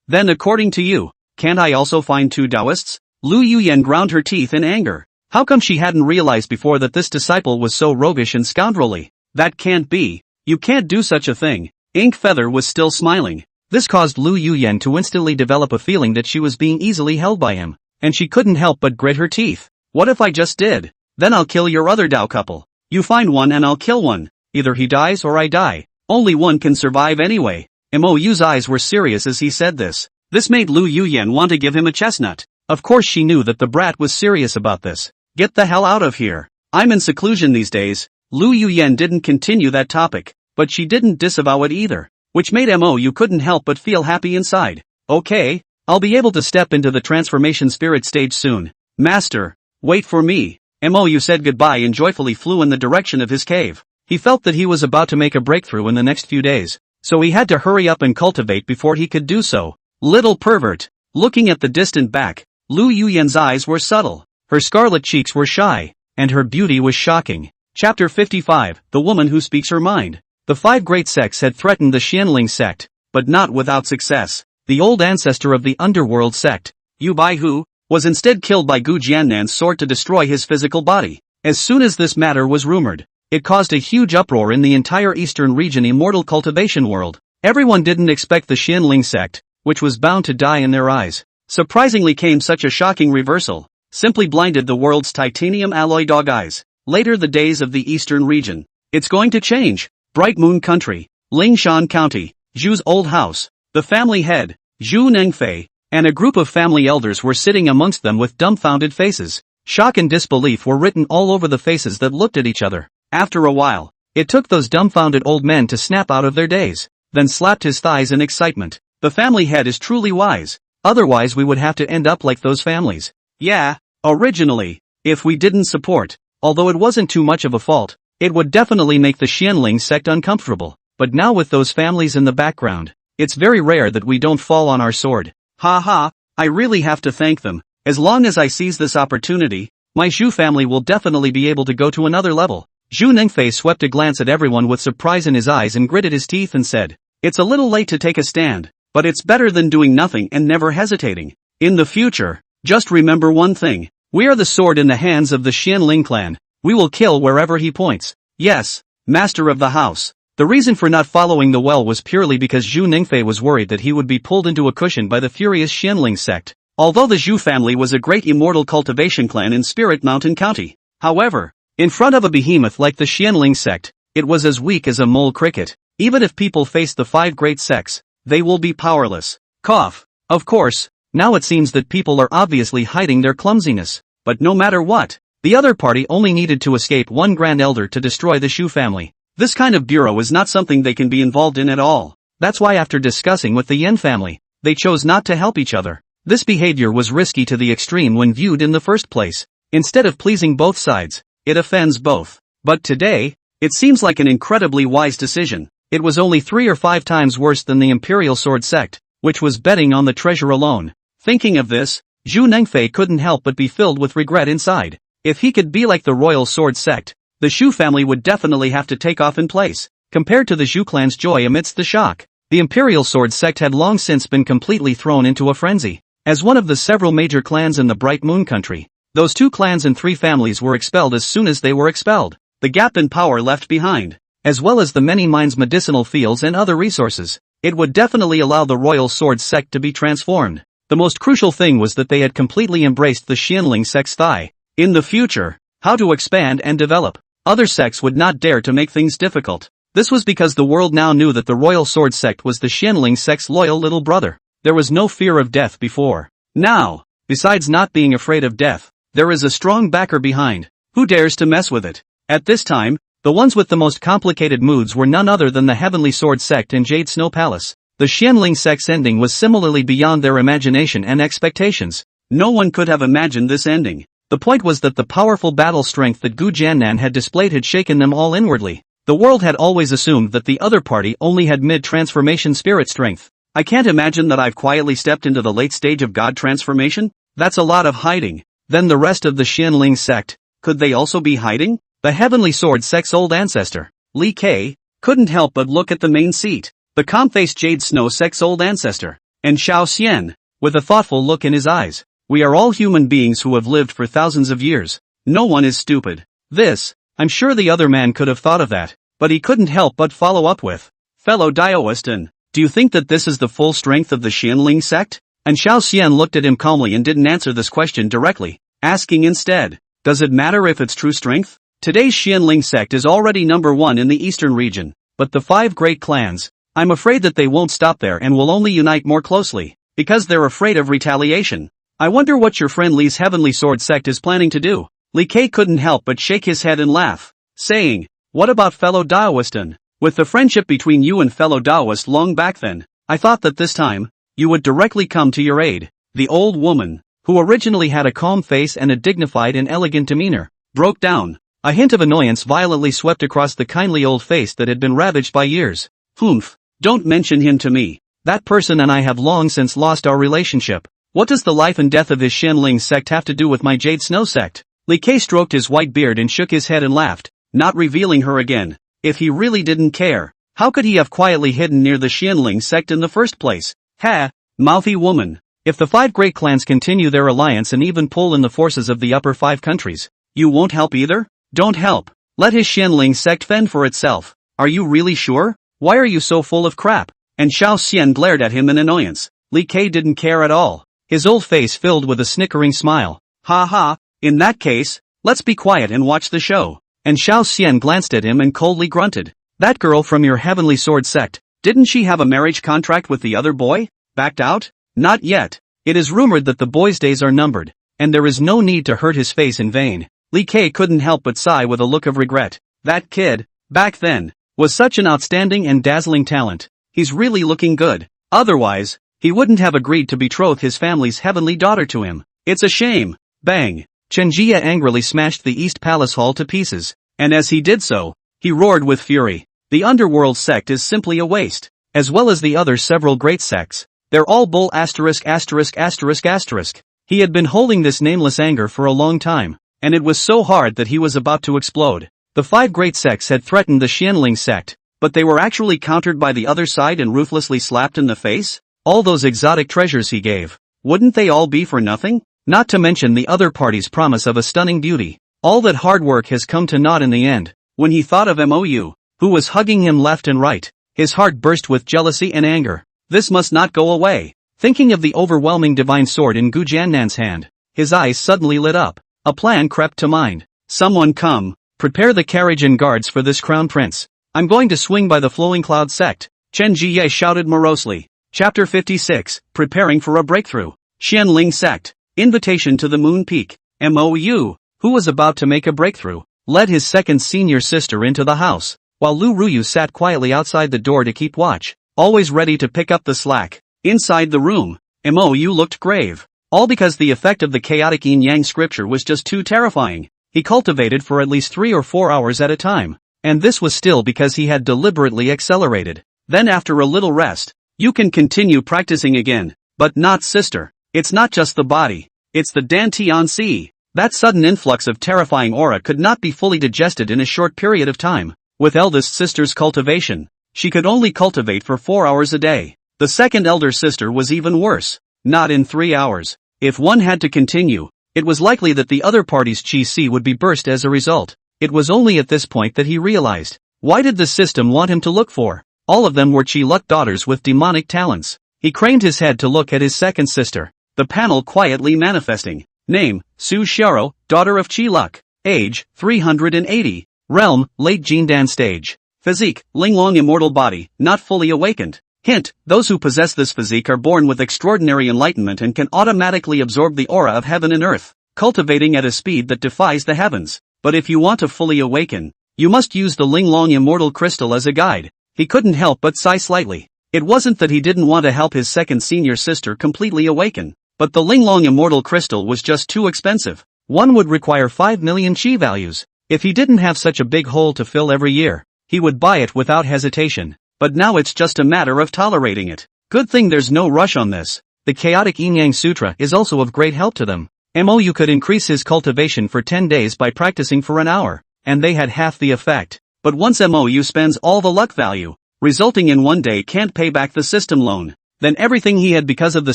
Then according to you, can't I also find two Taoists? Lu Yuyan ground her teeth in anger. How come she hadn't realized before that this disciple was so roguish and scoundrelly? That can't be. You can't do such a thing. Ink Feather was still smiling. This caused Lu Yuyan to instantly develop a feeling that she was being easily held by him, and she couldn't help but grit her teeth. What if I just did? Then I'll kill your other Dao couple. You find one and I'll kill one. Either he dies or I die. Only one can survive anyway. Mou's eyes were serious as he said this. This made Lu Yuyan want to give him a chestnut. Of course she knew that the brat was serious about this. Get the hell out of here. I'm in seclusion these days. Lu Yuyan didn't continue that topic, but she didn't disavow it either, which made Mou couldn't help but feel happy inside. Okay, I'll be able to step into the transformation spirit stage soon. Master, wait for me. Mou said goodbye and joyfully flew in the direction of his cave. He felt that he was about to make a breakthrough in the next few days, so he had to hurry up and cultivate before he could do so. Little pervert. Looking at the distant back, Lu Yuyan's eyes were subtle, her scarlet cheeks were shy, and her beauty was shocking. Chapter 55, The Woman Who Speaks Her Mind. The five great sects had threatened the Xianling sect, but not without success. The old ancestor of the underworld sect, Yu Baihu, was instead killed by Gu Jiannan's sword to destroy his physical body. As soon as this matter was rumored, it caused a huge uproar in the entire eastern region immortal cultivation world. Everyone didn't expect the Xianling sect, which was bound to die in their eyes, surprisingly came such a shocking reversal. simply blinded the world's titanium alloy dog eyes. Later the days of the eastern region. It's going to change. Bright Moon Country, Lingshan County, Zhu's old house. The family head, Zhu Nengfei, and a group of family elders were sitting amongst them with dumbfounded faces. Shock and disbelief were written all over the faces that looked at each other. After a while, it took those dumbfounded old men to snap out of their daze, then slapped his thighs in excitement. The family head is truly wise, otherwise we would have to end up like those families. Yeah, originally, if we didn't support, although it wasn't too much of a fault, it would definitely make the Xianling sect uncomfortable, but now with those families in the background, it's very rare that we don't fall on our sword. Ha, I really have to thank them. As long as I seize this opportunity, my Zhu family will definitely be able to go to another level. Zhu Nengfei swept a glance at everyone with surprise in his eyes and gritted his teeth and said, "It's a little late to take a stand, but it's better than doing nothing and never hesitating. In the future, just remember one thing. We are the sword in the hands of the Xianling clan. We will kill wherever he points." Yes, master of the house. The reason for not following the well was purely because Zhu Ningfei was worried that he would be pulled into a cushion by the furious Xianling sect. Although the Zhu family was a great immortal cultivation clan in Spirit Mountain County, however, in front of a behemoth like the Xianling sect, it was as weak as a mole cricket. Even if people face the 5 great sects, they will be powerless. Cough. Of course, now it seems that people are obviously hiding their clumsiness. But no matter what, the other party only needed to escape one grand elder to destroy the Shu family. This kind of bureau is not something they can be involved in at all. That's why after discussing with the Yen family, they chose not to help each other. This behavior was risky to the extreme when viewed in the first place. Instead of pleasing both sides, it offends both. But today, it seems like an incredibly wise decision. It was only 3 or 5 times worse than the Imperial Sword Sect, which was betting on the treasure alone. Thinking of this, Zhu Nengfei couldn't help but be filled with regret inside. If he could be like the Royal Sword Sect, the Shu family would definitely have to take off in place. Compared to the Zhu clan's joy amidst the shock, the Imperial Sword Sect had long since been completely thrown into a frenzy. As one of the several major clans in the Bright Moon Country, those 2 clans and 3 families were expelled as soon as they were expelled. The gap in power left behind, as well as the many mines, medicinal fields and other resources, it would definitely allow the Royal Sword Sect to be transformed. The most crucial thing was that they had completely embraced the Xianling sect's thigh. In the future, how to expand and develop. Other sects would not dare to make things difficult. This was because the world now knew that the Royal Sword Sect was the Xianling sect's loyal little brother. There was no fear of death before. Now, besides not being afraid of death, there is a strong backer behind. Who dares to mess with it? At this time, the ones with the most complicated moods were none other than the Heavenly Sword Sect and Jade Snow Palace. The Xianling sect's ending was similarly beyond their imagination and expectations. No one could have imagined this ending. The point was that the powerful battle strength that Gu Jiannan had displayed had shaken them all inwardly. The world had always assumed that the other party only had mid-transformation spirit strength. I can't imagine that I've quietly stepped into the late stage of God transformation. That's a lot of hiding. Then the rest of the Xianling sect, could they also be hiding? The Heavenly Sword Sect's old ancestor, Li Kei, couldn't help but look at the main seat. The calm-faced Jade Snow Sect's old ancestor, and Xiao Xian, with a thoughtful look in his eyes. We are all human beings who have lived for thousands of years. No one is stupid. This, I'm sure the other man could have thought of that, but he couldn't help but follow up with, "Fellow Daoistan, do you think that this is the full strength of the Xianling sect?" And Xiao Xian looked at him calmly and didn't answer this question directly, asking instead, "Does it matter if it's true strength? Today's Xianling sect is already number 1 in the eastern region, but the 5 great clans, I'm afraid that they won't stop there and will only unite more closely, because they're afraid of retaliation. I wonder what your friend Li's Heavenly Sword Sect is planning to do." Li Kei couldn't help but shake his head and laugh, saying, "What about fellow Daoistan? With the friendship between you and fellow Daoist long back then, I thought that this time, you would directly come to your aid." The old woman, who originally had a calm face and a dignified and elegant demeanor, broke down. A hint of annoyance violently swept across the kindly old face that had been ravaged by years. "Humph, don't mention him to me. That person and I have long since lost our relationship. What does the life and death of his Xianling sect have to do with my Jade Snow sect?" Li Kei stroked his white beard and shook his head and laughed, not revealing her again. If he really didn't care, how could he have quietly hidden near the Xianling sect in the first place? Ha, mouthy woman. If the 5 great clans continue their alliance and even pull in the forces of the upper 5 countries, you won't help either? Don't help. Let his Xianling sect fend for itself. Are you really sure? Why are you so full of crap? And Xiao Xian glared at him in annoyance. Li Kei didn't care at all. His old face filled with a snickering smile. Ha ha, in that case, let's be quiet and watch the show. And Xiao Xian glanced at him and coldly grunted. That girl from your heavenly sword sect, didn't she have a marriage contract with the other boy? Backed out? Not yet. It is rumored that the boy's days are numbered, and there is no need to hurt his face in vain. Li Kei couldn't help but sigh with a look of regret. That kid, back then, was such an outstanding and dazzling talent. He's really looking good. Otherwise, he wouldn't have agreed to betroth his family's heavenly daughter to him. It's a shame. Bang! Chen Jie angrily smashed the East Palace Hall to pieces, and as he did so, he roared with fury. The underworld sect is simply a waste, as well as the other several great sects. They're all bull asterisk asterisk asterisk asterisk. He had been holding this nameless anger for a long time, and it was so hard that he was about to explode. The 5 great sects had threatened the Xianling sect, but they were actually countered by the other side and ruthlessly slapped in the face? All those exotic treasures he gave, wouldn't they all be for nothing? Not to mention the other party's promise of a stunning beauty. All that hard work has come to naught in the end. When he thought of Mou, who was hugging him left and right, his heart burst with jealousy and anger. This must not go away. Thinking of the overwhelming divine sword in Gu Jiannan's hand, his eyes suddenly lit up. A plan crept to mind. Someone come, prepare the carriage and guards for this crown prince. I'm going to swing by the flowing cloud sect. Chen Jie shouted morosely. Chapter 56, Preparing for a Breakthrough. Xianling sect. Invitation to the Moon Peak. Mou, who was about to make a breakthrough, led his second senior sister into the house, while Lu Ruyu sat quietly outside the door to keep watch, always ready to pick up the slack. Inside the room, Mou looked grave. All because the effect of the chaotic yin-yang scripture was just too terrifying. He cultivated for at least 3 or 4 hours at a time, and this was still because he had deliberately accelerated. Then after a little rest, you can continue practicing again. But not sister. It's not just the body. It's the Dantian. That sudden influx of terrifying aura could not be fully digested in a short period of time. With eldest sister's cultivation, she could only cultivate for 4 hours a day. The second elder sister was even worse. Not in 3 hours. If one had to continue, it was likely that the other party's chi would be burst as a result. It was only at this point that he realized. Why did the system want him to look for? All of them were Chi-Luck daughters with demonic talents. He craned his head to look at his second sister. The panel quietly manifesting. Name, Su Xiao, daughter of Chi-Luck. Age, 380. Realm, late Jindan stage. Physique, Linglong immortal body, not fully awakened. Hint, those who possess this physique are born with extraordinary enlightenment and can automatically absorb the aura of heaven and earth, cultivating at a speed that defies the heavens. But if you want to fully awaken, you must use the Linglong immortal crystal as a guide. He couldn't help but sigh slightly. It wasn't that he didn't want to help his second senior sister completely awaken, but the Linglong immortal crystal was just too expensive. One would require 5 million chi values. If he didn't have such a big hole to fill every year, he would buy it without hesitation. But now it's just a matter of tolerating it. Good thing there's no rush on this. The chaotic yin-yang sutra is also of great help to them. Mou could increase his cultivation for 10 days by practicing for an hour, and they had half the effect. But once Mou spends all the luck value, resulting in one day can't pay back the system loan, then everything he had because of the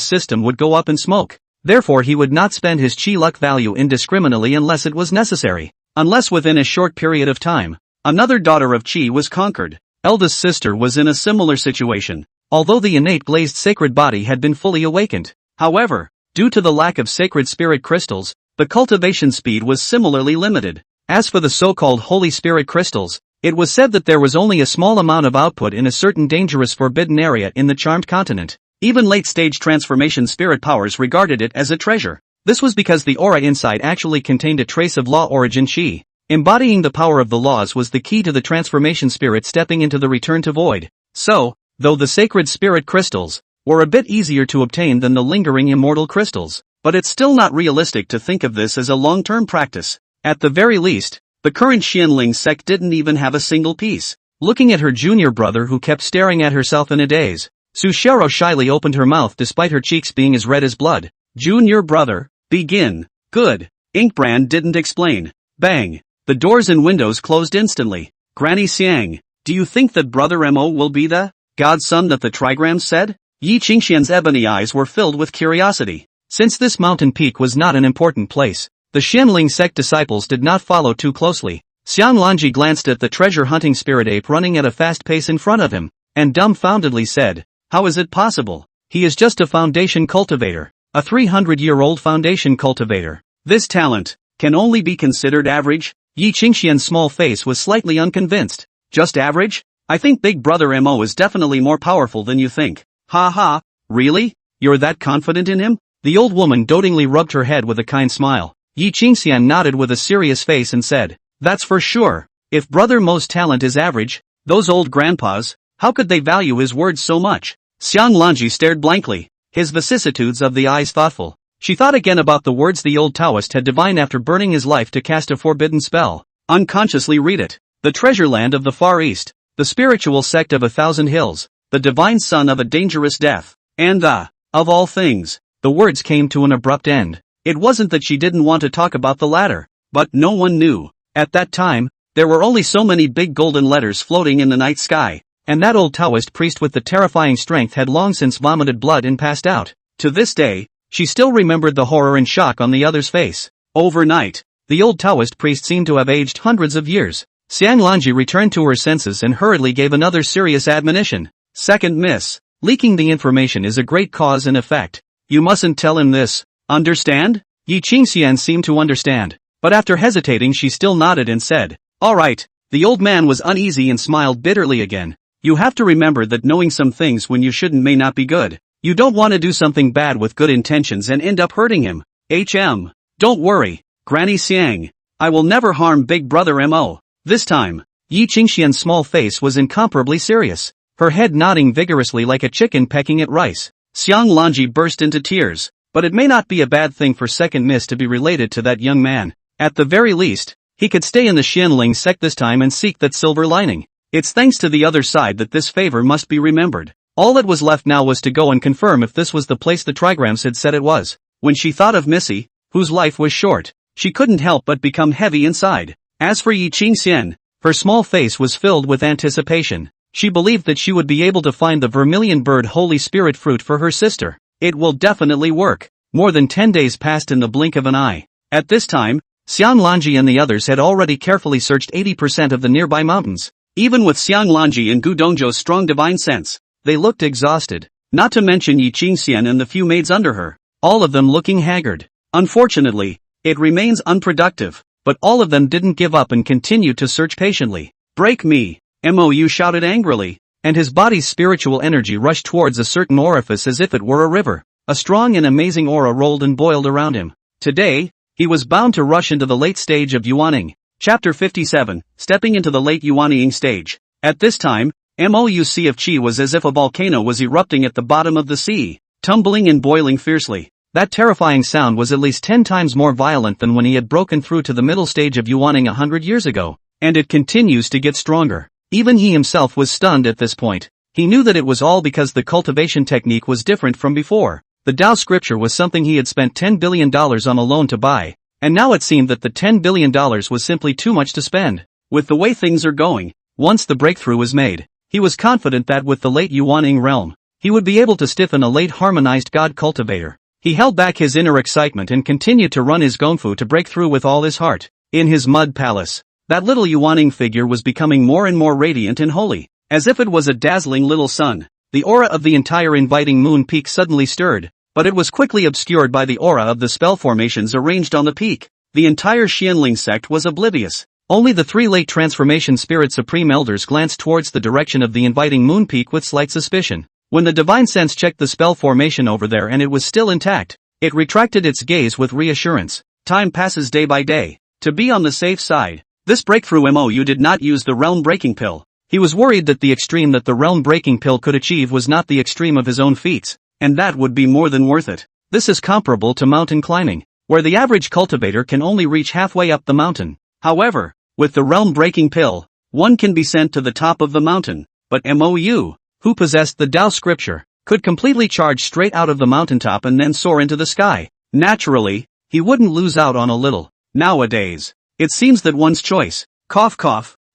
system would go up in smoke. Therefore he would not spend his chi luck value indiscriminately unless it was necessary. Unless within a short period of time, another daughter of Chi was conquered. Eldest sister was in a similar situation, although the innate glazed sacred body had been fully awakened. However, due to the lack of sacred spirit crystals, the cultivation speed was similarly limited. As for the so-called holy spirit crystals, it was said that there was only a small amount of output in a certain dangerous forbidden area in the charmed continent. Even late-stage transformation spirit powers regarded it as a treasure. This was because the aura inside actually contained a trace of law origin chi. Embodying the power of the laws was the key to the transformation spirit stepping into the return to void. So, though the sacred spirit crystals were a bit easier to obtain than the lingering immortal crystals, but it's still not realistic to think of this as a long-term practice. At the very least, the current Xianling sect didn't even have a single piece. Looking at her junior brother who kept staring at herself in a daze, Su Xiao shyly opened her mouth despite her cheeks being as red as blood. Junior brother, begin. Good. Inkbrand didn't explain. Bang. The doors and windows closed instantly. Granny Xiang, do you think that Brother Mo will be the godson that the trigrams said? Yi Qingxian's ebony eyes were filled with curiosity. Since this mountain peak was not an important place, the Xianling sect disciples did not follow too closely. Xiang Lanji glanced at the treasure-hunting spirit ape running at a fast pace in front of him, and dumbfoundedly said, "How is it possible? He is just a foundation cultivator. A 300-year-old foundation cultivator. This talent can only be considered average? Yi Qingxian's small face was slightly unconvinced. Just average? I think Big Brother Mo is definitely more powerful than you think. Ha ha, really? You're that confident in him? The old woman dotingly rubbed her head with a kind smile. Yi Qingxian nodded with a serious face and said, that's for sure. If Brother Mo's talent is average, those old grandpas, how could they value his words so much? Xiang Lanji stared blankly, his vicissitudes of the eyes thoughtful. She thought again about the words the old Taoist had divined after burning his life to cast a forbidden spell. Unconsciously read it. The treasure land of the Far East, the spiritual sect of 1,000 hills, the divine son of a dangerous death, and of all things. The words came to an abrupt end. It wasn't that she didn't want to talk about the latter, but no one knew. At that time, there were only so many big golden letters floating in the night sky, and that old Taoist priest with the terrifying strength had long since vomited blood and passed out. To this day, she still remembered the horror and shock on the other's face. Overnight, the old Taoist priest seemed to have aged hundreds of years. Xiang Lanji returned to her senses and hurriedly gave another serious admonition. Second miss. Leaking the information is a great cause and effect. You mustn't tell him this. Understand? Yi Qingxian seemed to understand, but after hesitating she still nodded and said, all right. The old man was uneasy and smiled bitterly again. You have to remember that knowing some things when you shouldn't may not be good. You don't want to do something bad with good intentions and end up hurting him. Don't worry, Granny Xiang. I will never harm Big Brother Mo. This time, Yi Qingxian's small face was incomparably serious, her head nodding vigorously like a chicken pecking at rice. Xiang Lanji burst into tears, but it may not be a bad thing for second miss to be related to that young man. At the very least, he could stay in the Xianling sect this time and seek that silver lining. It's thanks to the other side that this favor must be remembered. All that was left now was to go and confirm if this was the place the trigrams had said it was. When she thought of Missy, whose life was short, she couldn't help but become heavy inside. As for Yi Qingxian, her small face was filled with anticipation. She believed that she would be able to find the vermilion bird Holy Spirit fruit for her sister. It will definitely work. More than 10 days passed in the blink of an eye. At this time, Xiang Lanji and the others had already carefully searched 80% of the nearby mountains. Even with Xiang Lanji and Gu Dongzhou's strong divine sense, they looked exhausted. Not to mention Yi Qingxian and the few maids under her, all of them looking haggard. Unfortunately, it remains unproductive, but all of them didn't give up and continued to search patiently. Break me! Mou shouted angrily, and his body's spiritual energy rushed towards a certain orifice as if it were a river. A strong and amazing aura rolled and boiled around him. Today, he was bound to rush into the late stage of Yuaning. Chapter 57, Stepping into the late Yuaning stage. At this time, Mou Sea of Qi was as if a volcano was erupting at the bottom of the sea, tumbling and boiling fiercely. That terrifying sound was at least 10 times more violent than when he had broken through to the middle stage of Yuaning 100 years ago, and it continues to get stronger. Even he himself was stunned at this point. He knew that it was all because the cultivation technique was different from before. The Tao scripture was something he had spent $10 billion on alone to buy, and now it seemed that the $10 billion was simply too much to spend. With the way things are going, once the breakthrough was made, he was confident that with the late Yuaning realm, he would be able to stiffen a late harmonized god cultivator. He held back his inner excitement and continued to run his gongfu to break through with all his heart. In his mud palace, that little Yuaning figure was becoming more and more radiant and holy, as if it was a dazzling little sun. The aura of the entire inviting moon peak suddenly stirred, but it was quickly obscured by the aura of the spell formations arranged on the peak. The entire Xianling sect was oblivious. Only the 3 late transformation spirit supreme elders glanced towards the direction of the inviting moon peak with slight suspicion. When the divine sense checked the spell formation over there and it was still intact, it retracted its gaze with reassurance. Time passes day by day. To be on the safe side, this breakthrough Mou did not use the realm breaking pill. He was worried that the extreme that the realm breaking pill could achieve was not the extreme of his own feats, and that would be more than worth it. This is comparable to mountain climbing, where the average cultivator can only reach halfway up the mountain. However, with the realm breaking pill, one can be sent to the top of the mountain, but Mou, who possessed the Tao scripture, could completely charge straight out of the mountaintop and then soar into the sky. Naturally, he wouldn't lose out on a little. Nowadays, it seems that one's choice,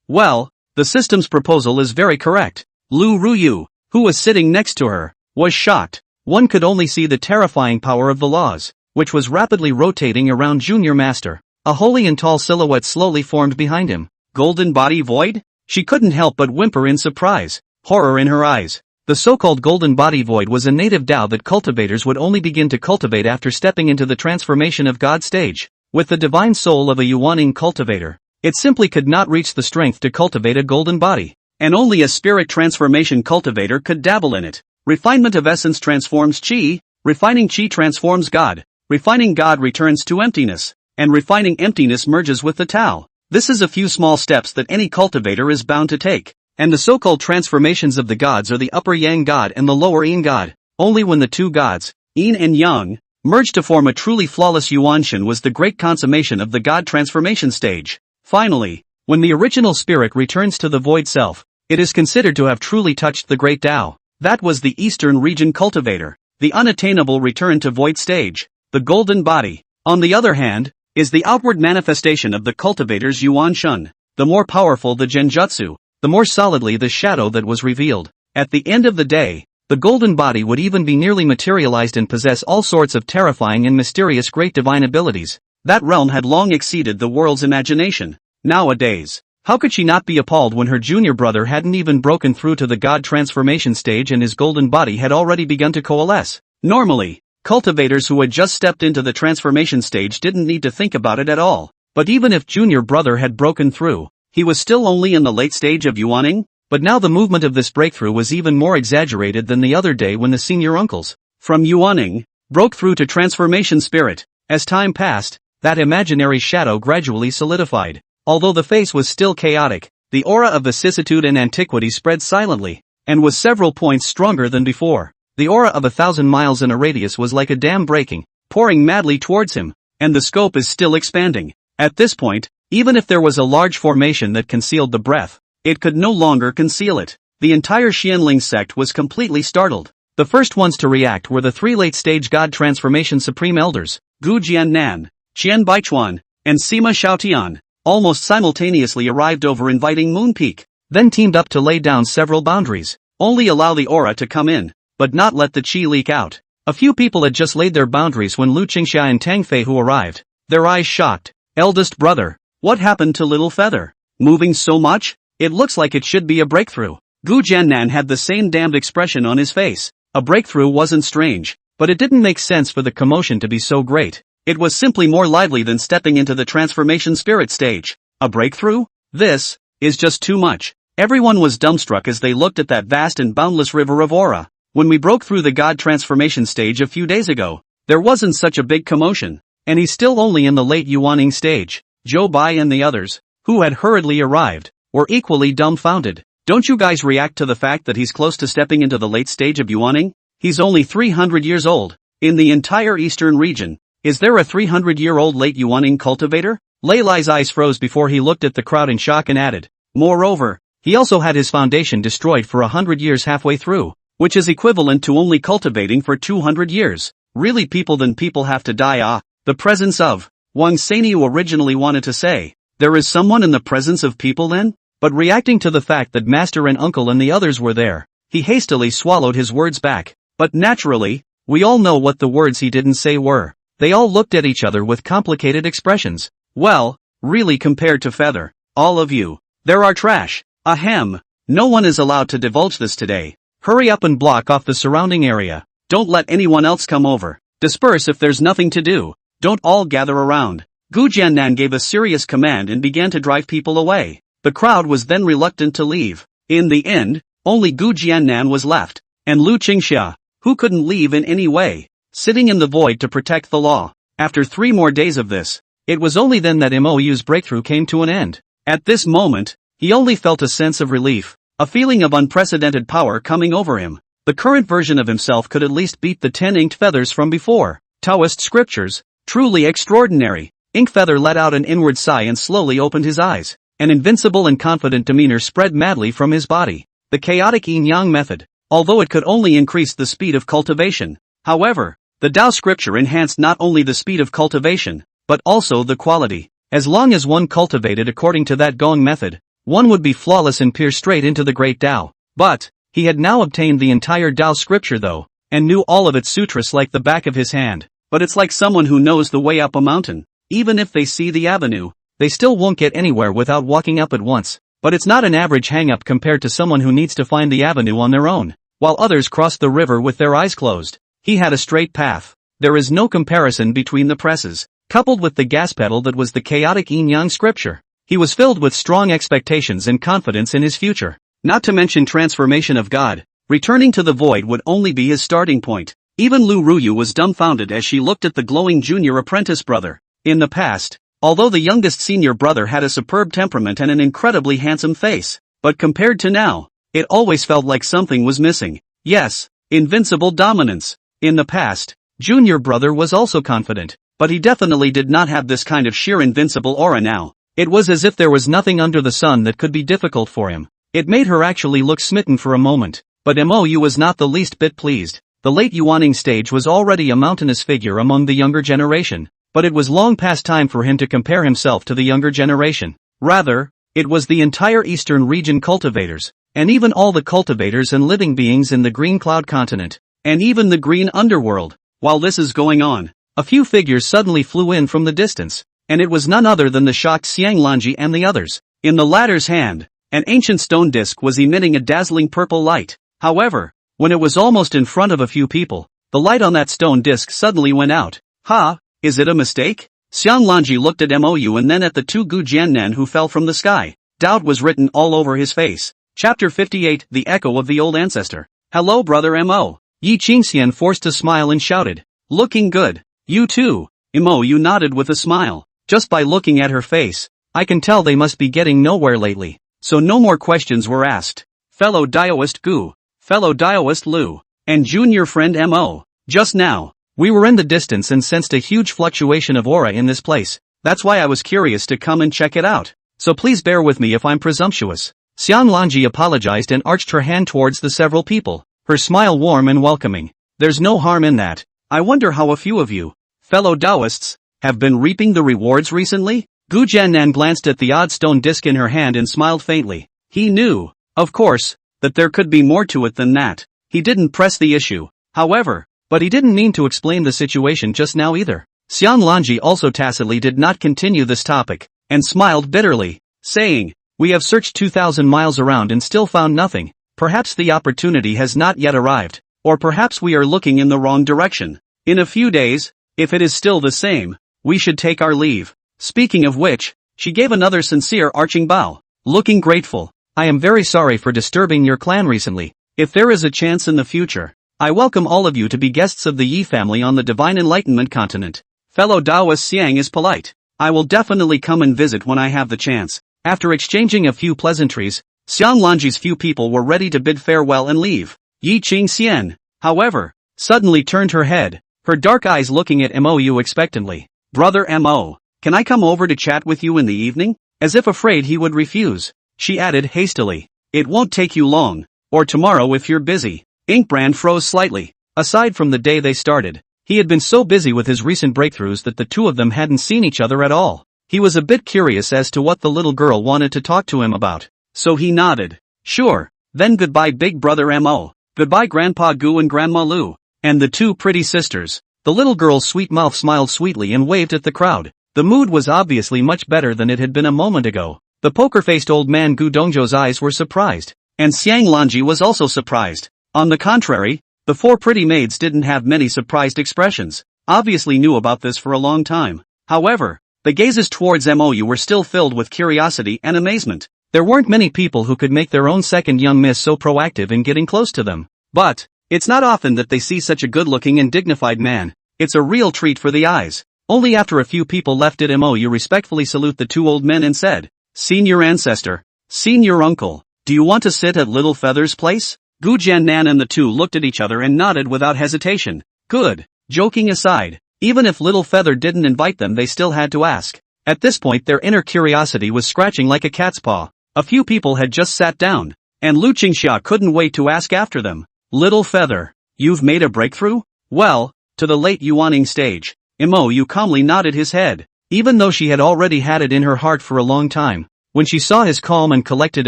well, the system's proposal is very correct. Lu Ruyu, who was sitting next to her, was shocked. One could only see the terrifying power of the laws, which was rapidly rotating around Junior Master. A holy and tall silhouette slowly formed behind him. Golden body void? She couldn't help but whimper in surprise, horror in her eyes. The so-called golden body void was a native Tao that cultivators would only begin to cultivate after stepping into the transformation of God stage. With the divine soul of a Yuaning cultivator, it simply could not reach the strength to cultivate a golden body. And only a spirit transformation cultivator could dabble in it. Refinement of essence transforms chi, refining chi transforms God, refining God returns to emptiness, and refining emptiness merges with the Tao. This is a few small steps that any cultivator is bound to take. And the so-called transformations of the gods are the upper Yang God and the lower Yin God. Only when the two gods, Yin and Yang, merged to form a truly flawless Yuanshan was the great consummation of the God transformation stage. Finally, when the original spirit returns to the void self, it is considered to have truly touched the great Tao. That was the Eastern region cultivator, the unattainable return to void stage. The golden body, on the other hand, is the outward manifestation of the cultivator's Yuanshan. The more powerful the genjutsu, the more solidly the shadow that was revealed. At the end of the day, the golden body would even be nearly materialized and possess all sorts of terrifying and mysterious great divine abilities. That realm had long exceeded the world's imagination. Nowadays, how could she not be appalled when her junior brother hadn't even broken through to the God transformation stage and his golden body had already begun to coalesce? Normally, cultivators who had just stepped into the transformation stage didn't need to think about it at all. But even if junior brother had broken through, he was still only in the late stage of Yuaning. But now the movement of this breakthrough was even more exaggerated than the other day when the senior uncles, from Yuaning, broke through to transformation spirit. As time passed, that imaginary shadow gradually solidified. Although the face was still chaotic, the aura of vicissitude and antiquity spread silently, and was several points stronger than before. The aura of 1,000 miles in a radius was like a dam breaking, pouring madly towards him, and the scope is still expanding. At this point, even if there was a large formation that concealed the breath, it could no longer conceal it. The entire Xianling sect was completely startled. The first ones to react were the three late-stage God Transformation Supreme Elders, Gu Jiannan, Qian Baichuan, and Sima Xiaotian, almost simultaneously arrived over inviting Moon Peak, then teamed up to lay down several boundaries. Only allow the aura to come in, but not let the qi leak out. A few people had just laid their boundaries when Lu Qingxia and Tang Fei Hu arrived, their eyes shocked. Eldest brother, what happened to Little Feather? Moving so much? It looks like it should be a breakthrough. Gu Jiannan had the same damned expression on his face. A breakthrough wasn't strange, but it didn't make sense for the commotion to be so great. It was simply more lively than stepping into the transformation spirit stage. A breakthrough? This is just too much. Everyone was dumbstruck as they looked at that vast and boundless river of aura. When we broke through the God transformation stage a few days ago, there wasn't such a big commotion, and he's still only in the late Yuaning stage. Zhou Bai and the others, who had hurriedly arrived, were equally dumbfounded. Don't you guys react to the fact that he's close to stepping into the late stage of Yuaning? He's only 300 years old. In the entire eastern region, is there a 300-year-old late Yuaning cultivator? Lei Lai's eyes froze before he looked at the crowd in shock and added, moreover, he also had his foundation destroyed for 100 years halfway through, which is equivalent to only cultivating for 200 years. Really people have to die. The presence of Wang Saniu originally wanted to say, there is someone in the presence of people then? But reacting to the fact that Master and Uncle and the others were there, he hastily swallowed his words back. But naturally, we all know what the words he didn't say were. They all looked at each other with complicated expressions. Well, really compared to Feather, all of you, there are trash. Ahem, no one is allowed to divulge this today. Hurry up and block off the surrounding area. Don't let anyone else come over. Disperse if there's nothing to do. Don't all gather around. Gu Jiannan gave a serious command and began to drive people away. The crowd was then reluctant to leave. In the end, only Gu Jiannan was left, and Lu Qingxia, who couldn't leave in any way, sitting in the void to protect the law. After 3 more days of this, it was only then that Mou's breakthrough came to an end. At this moment, he only felt a sense of relief, a feeling of unprecedented power coming over him. The current version of himself could at least beat the 10 inked feathers from before. Taoist scriptures, truly extraordinary. Inkfeather let out an inward sigh and slowly opened his eyes. An invincible and confident demeanor spread madly from his body. The chaotic yin-yang method, although it could only increase the speed of cultivation. However, the Tao scripture enhanced not only the speed of cultivation, but also the quality. As long as one cultivated according to that Gong method, one would be flawless and peer straight into the great Tao. But, he had now obtained the entire Tao scripture though, and knew all of its sutras like the back of his hand. But it's like someone who knows the way up a mountain. Even if they see the avenue, they still won't get anywhere without walking up at once. But it's not an average hang-up compared to someone who needs to find the avenue on their own, while others cross the river with their eyes closed. He had a straight path. There is no comparison between the presses. coupled with the gas pedal that was the chaotic yin-yang scripture. He was filled with strong expectations and confidence in his future. Not to mention transformation of God. Returning to the void would only be his starting point. Even Lu Ruyu was dumbfounded as she looked at the glowing junior apprentice brother. In the past, although the youngest senior brother had a superb temperament and an incredibly handsome face, but compared to now, it always felt like something was missing. Yes, invincible dominance. In the past, junior brother was also confident, but he definitely did not have this kind of sheer invincible aura now. It was as if there was nothing under the sun that could be difficult for him. It made her actually look smitten for a moment, but Mou was not the least bit pleased. The late Yuaning stage was already a mountainous figure among the younger generation, but it was long past time for him to compare himself to the younger generation. Rather, it was the entire eastern region cultivators, and even all the cultivators and living beings in the Green Cloud continent, and even the Green Underworld. While this is going on, a few figures suddenly flew in from the distance, and it was none other than the shocked Xianglanji and the others. In the latter's hand, an ancient stone disc was emitting a dazzling purple light. However, when it was almost in front of a few people, the light on that stone disc suddenly went out. Ha, is it a mistake? Xianglanji looked at Mou and then at the two Gu Jiannan who fell from the sky. Doubt was written all over his face. Chapter 58, The Echo of the Old Ancestor. Hello brother Mo. Yi Qingxian forced a smile and shouted. Looking good. You too. Mou nodded with a smile. Just by looking at her face, I can tell they must be getting nowhere lately. So no more questions were asked. Fellow Daoist Gu, fellow Daoist Lu, and junior friend Mo. Just now, we were in the distance and sensed a huge fluctuation of aura in this place. That's why I was curious to come and check it out. So please bear with me if I'm presumptuous. Xianglanji apologized and arched her hand towards the several people, her smile warm and welcoming. There's no harm in that. I wonder how a few of you, fellow Taoists, have been reaping the rewards recently? Gu Jiannan glanced at the odd stone disc in her hand and smiled faintly. He knew, of course, that there could be more to it than that. He didn't press the issue, however, but he didn't mean to explain the situation just now either. Xianglanji also tacitly did not continue this topic, and smiled bitterly, saying, we have searched 2,000 miles around and still found nothing. Perhaps the opportunity has not yet arrived, or perhaps we are looking in the wrong direction. In a few days, if it is still the same, we should take our leave. Speaking of which, she gave another sincere arching bow, looking grateful. I am very sorry for disturbing your clan recently. If there is a chance in the future, I welcome all of you to be guests of the Yi family on the Divine Enlightenment continent. Fellow Daoist Xiang is polite. I will definitely come and visit when I have the chance. After exchanging a few pleasantries, Xianglanji's few people were ready to bid farewell and leave. Yi Qingxian, however, suddenly turned her head, her dark eyes looking at Mou expectantly. Brother Mo, can I come over to chat with you in the evening? As if afraid he would refuse, she added hastily. It won't take you long, or tomorrow if you're busy. Inkbrand froze slightly. Aside from the day they started, he had been so busy with his recent breakthroughs that the two of them hadn't seen each other at all. He was a bit curious as to what the little girl wanted to talk to him about, so he nodded. Sure, then goodbye big brother Mo, goodbye Grandpa Gu and Grandma Lu, and the two pretty sisters. The little girl's sweet mouth smiled sweetly and waved at the crowd. The mood was obviously much better than it had been a moment ago. The poker-faced old man Gu Dongzhou's eyes were surprised, and Xianglanji was also surprised. On the contrary, the four pretty maids didn't have many surprised expressions, obviously knew about this for a long time. However, the gazes towards Mou were still filled with curiosity and amazement. There weren't many people who could make their own second young miss so proactive in getting close to them. But, it's not often that they see such a good-looking and dignified man. It's a real treat for the eyes. Only after a few people left did Mou respectfully salute the two old men and said, Senior ancestor, senior uncle, do you want to sit at Little Feather's place? Gu Jiannan and the two looked at each other and nodded without hesitation. Good. Joking aside, even if Little Feather didn't invite them they still had to ask. At this point their inner curiosity was scratching like a cat's paw. A few people had just sat down, and Lu Qingxia couldn't wait to ask after them. Little Feather, you've made a breakthrough? Well, to the late Yuaning stage. Mou calmly nodded his head, even though she had already had it in her heart for a long time. When she saw his calm and collected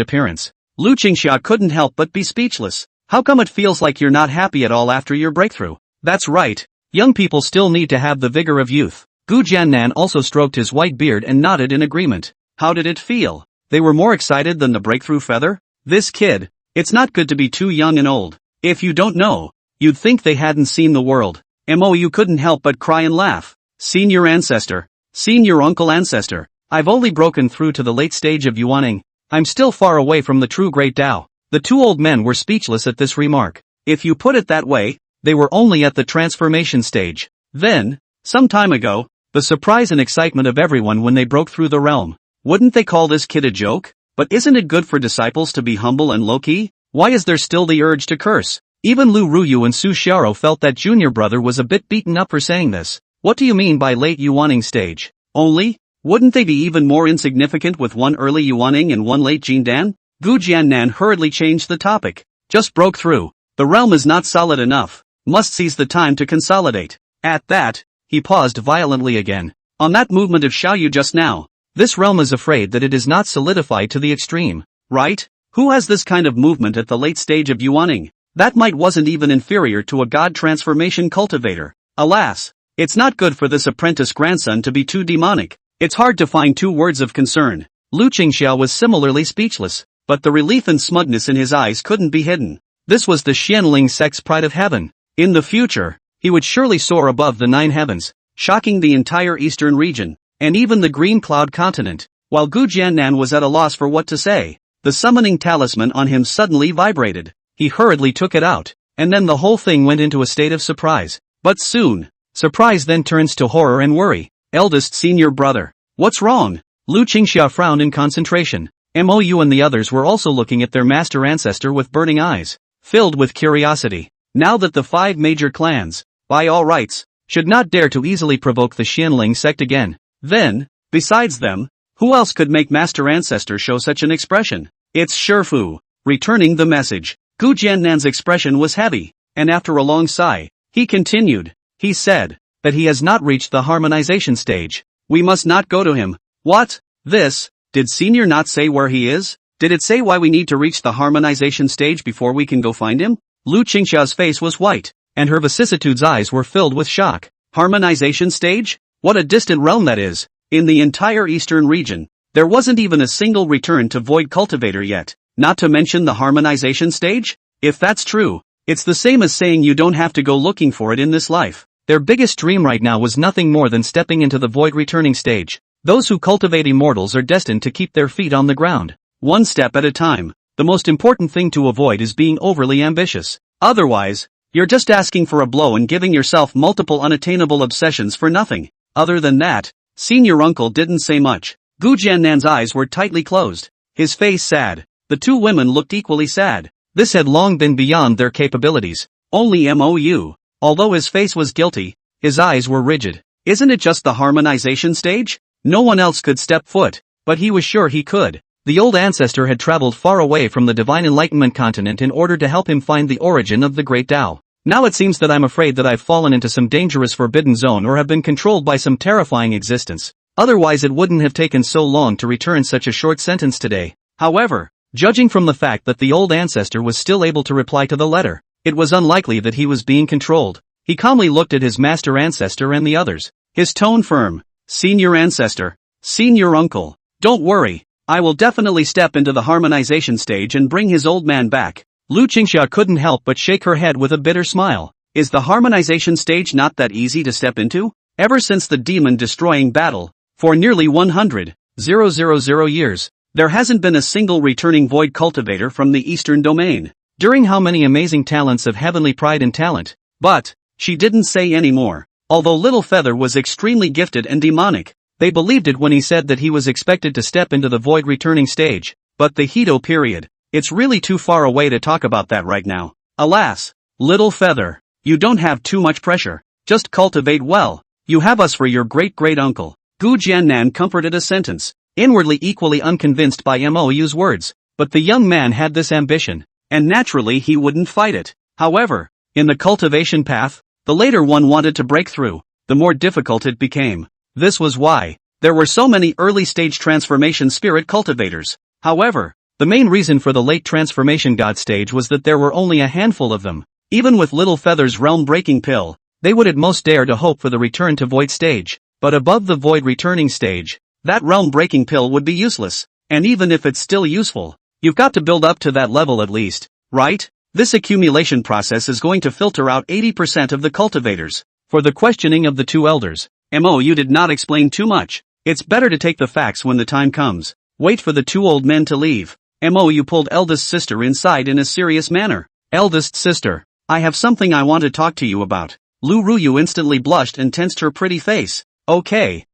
appearance, Lu Qingxia couldn't help but be speechless. How come it feels like you're not happy at all after your breakthrough? That's right, young people still need to have the vigor of youth. Gu Jiannan also stroked his white beard and nodded in agreement. How did it feel? They were more excited than the breakthrough feather? This kid, it's not good to be too young and old. If you don't know, you'd think they hadn't seen the world. Mou couldn't help but cry and laugh. Senior ancestor, Senior uncle ancestor, I've only broken through to the late stage of yuaning. I'm still far away from the true great Tao. The two old men were speechless at this remark. If you put it that way, they were only at the transformation stage. Then, some time ago, the surprise and excitement of everyone when they broke through the realm. Wouldn't they call this kid a joke? But isn't it good for disciples to be humble and low-key? Why is there still the urge to curse? Even Lu Ruyu and Su Xiao felt that junior brother was a bit beaten up for saying this. What do you mean by late yuaning stage? Only? Wouldn't they be even more insignificant with one early yuaning and one late jindan? Gu Jiannan hurriedly changed the topic. Just broke through. The realm is not solid enough. Must seize the time to consolidate. At that, he paused violently again. On that movement of Xiaoyu just now. This realm is afraid that it is not solidified to the extreme. Right? Who has this kind of movement at the late stage of yuaning? That might wasn't even inferior to a god transformation cultivator. Alas, it's not good for this apprentice grandson to be too demonic. It's hard to find two words of concern. Lu Qingxiao was similarly speechless, but the relief and smugness in his eyes couldn't be hidden. This was the Xianling sect's pride of heaven. In the future, he would surely soar above the 9 heavens, shocking the entire eastern region, and even the Green Cloud continent. While Gu Jiannan was at a loss for what to say, the summoning talisman on him suddenly vibrated. He hurriedly took it out, and then the whole thing went into a state of surprise. But soon, surprise then turns to horror and worry. Eldest senior brother. What's wrong? Lu Qingxia frowned in concentration. Mou and the others were also looking at their master ancestor with burning eyes, filled with curiosity. Now that the 5 major clans, by all rights, should not dare to easily provoke the Xianling sect again, then, besides them, who else could make master ancestor show such an expression? It's Shifu. Returning the message. Gu Jiannan's expression was heavy, and after a long sigh, he continued. He said that he has not reached the harmonization stage. We must not go to him. What? This? Did Senior not say where he is? Did it say why we need to reach the harmonization stage before we can go find him? Lu Qingxiao's face was white, and her vicissitudes eyes were filled with shock. Harmonization stage? What a distant realm that is. In the entire eastern region, there wasn't even a single return to Void Cultivator yet, not to mention the harmonization stage? If that's true, it's the same as saying you don't have to go looking for it in this life. Their biggest dream right now was nothing more than stepping into the Void returning stage. Those who cultivate immortals are destined to keep their feet on the ground, one step at a time. The most important thing to avoid is being overly ambitious. Otherwise, you're just asking for a blow and giving yourself multiple unattainable obsessions for nothing. Other than that, senior uncle didn't say much. Gu Jiannan's eyes were tightly closed, his face sad. The two women looked equally sad. This had long been beyond their capabilities. Only Mou, although his face was guilty, his eyes were rigid. Isn't it just the harmonization stage? No one else could step foot, but he was sure he could. The old ancestor had traveled far away from the divine enlightenment continent in order to help him find the origin of the great Tao. Now it seems that I'm afraid that I've fallen into some dangerous forbidden zone or have been controlled by some terrifying existence. Otherwise it wouldn't have taken so long to return such a short sentence today. However, judging from the fact that the old ancestor was still able to reply to the letter, it was unlikely that he was being controlled. He calmly looked at his master ancestor and the others, his tone firm. Senior ancestor, senior uncle, don't worry, I will definitely step into the harmonization stage and bring his old man back. Lu Qingxia couldn't help but shake her head with a bitter smile. Is the harmonization stage not that easy to step into? Ever since the demon-destroying battle, for nearly 100,000 years, there hasn't been a single returning void cultivator from the eastern domain. During how many amazing talents of heavenly pride and talent? But, she didn't say any more. Although Little Feather was extremely gifted and demonic, they believed it when he said that he was expected to step into the void returning stage. But the Hedo period, it's really too far away to talk about that right now. Alas, Little Feather, you don't have too much pressure, just cultivate well. You have us for your great-great-uncle. Gu Jiannan comforted a sentence, inwardly equally unconvinced by Mou's words, but the young man had this ambition, and naturally he wouldn't fight it. However, in the cultivation path, the later one wanted to break through, the more difficult it became. This was why there were so many early-stage transformation spirit cultivators. However, the main reason for the late transformation god stage was that there were only a handful of them. Even with Little Feather's realm-breaking pill, they would at most dare to hope for the return to void stage. But above the void returning stage, that realm-breaking pill would be useless. And even if it's still useful, you've got to build up to that level at least, right? This accumulation process is going to filter out 80% of the cultivators. For the questioning of the two elders, You did not explain too much. It's better to take the facts when the time comes. Wait for the two old men to leave. You pulled eldest sister inside in a serious manner. Eldest sister, I have something I want to talk to you about. Lu Ruyu instantly blushed and tensed her pretty face. Okay.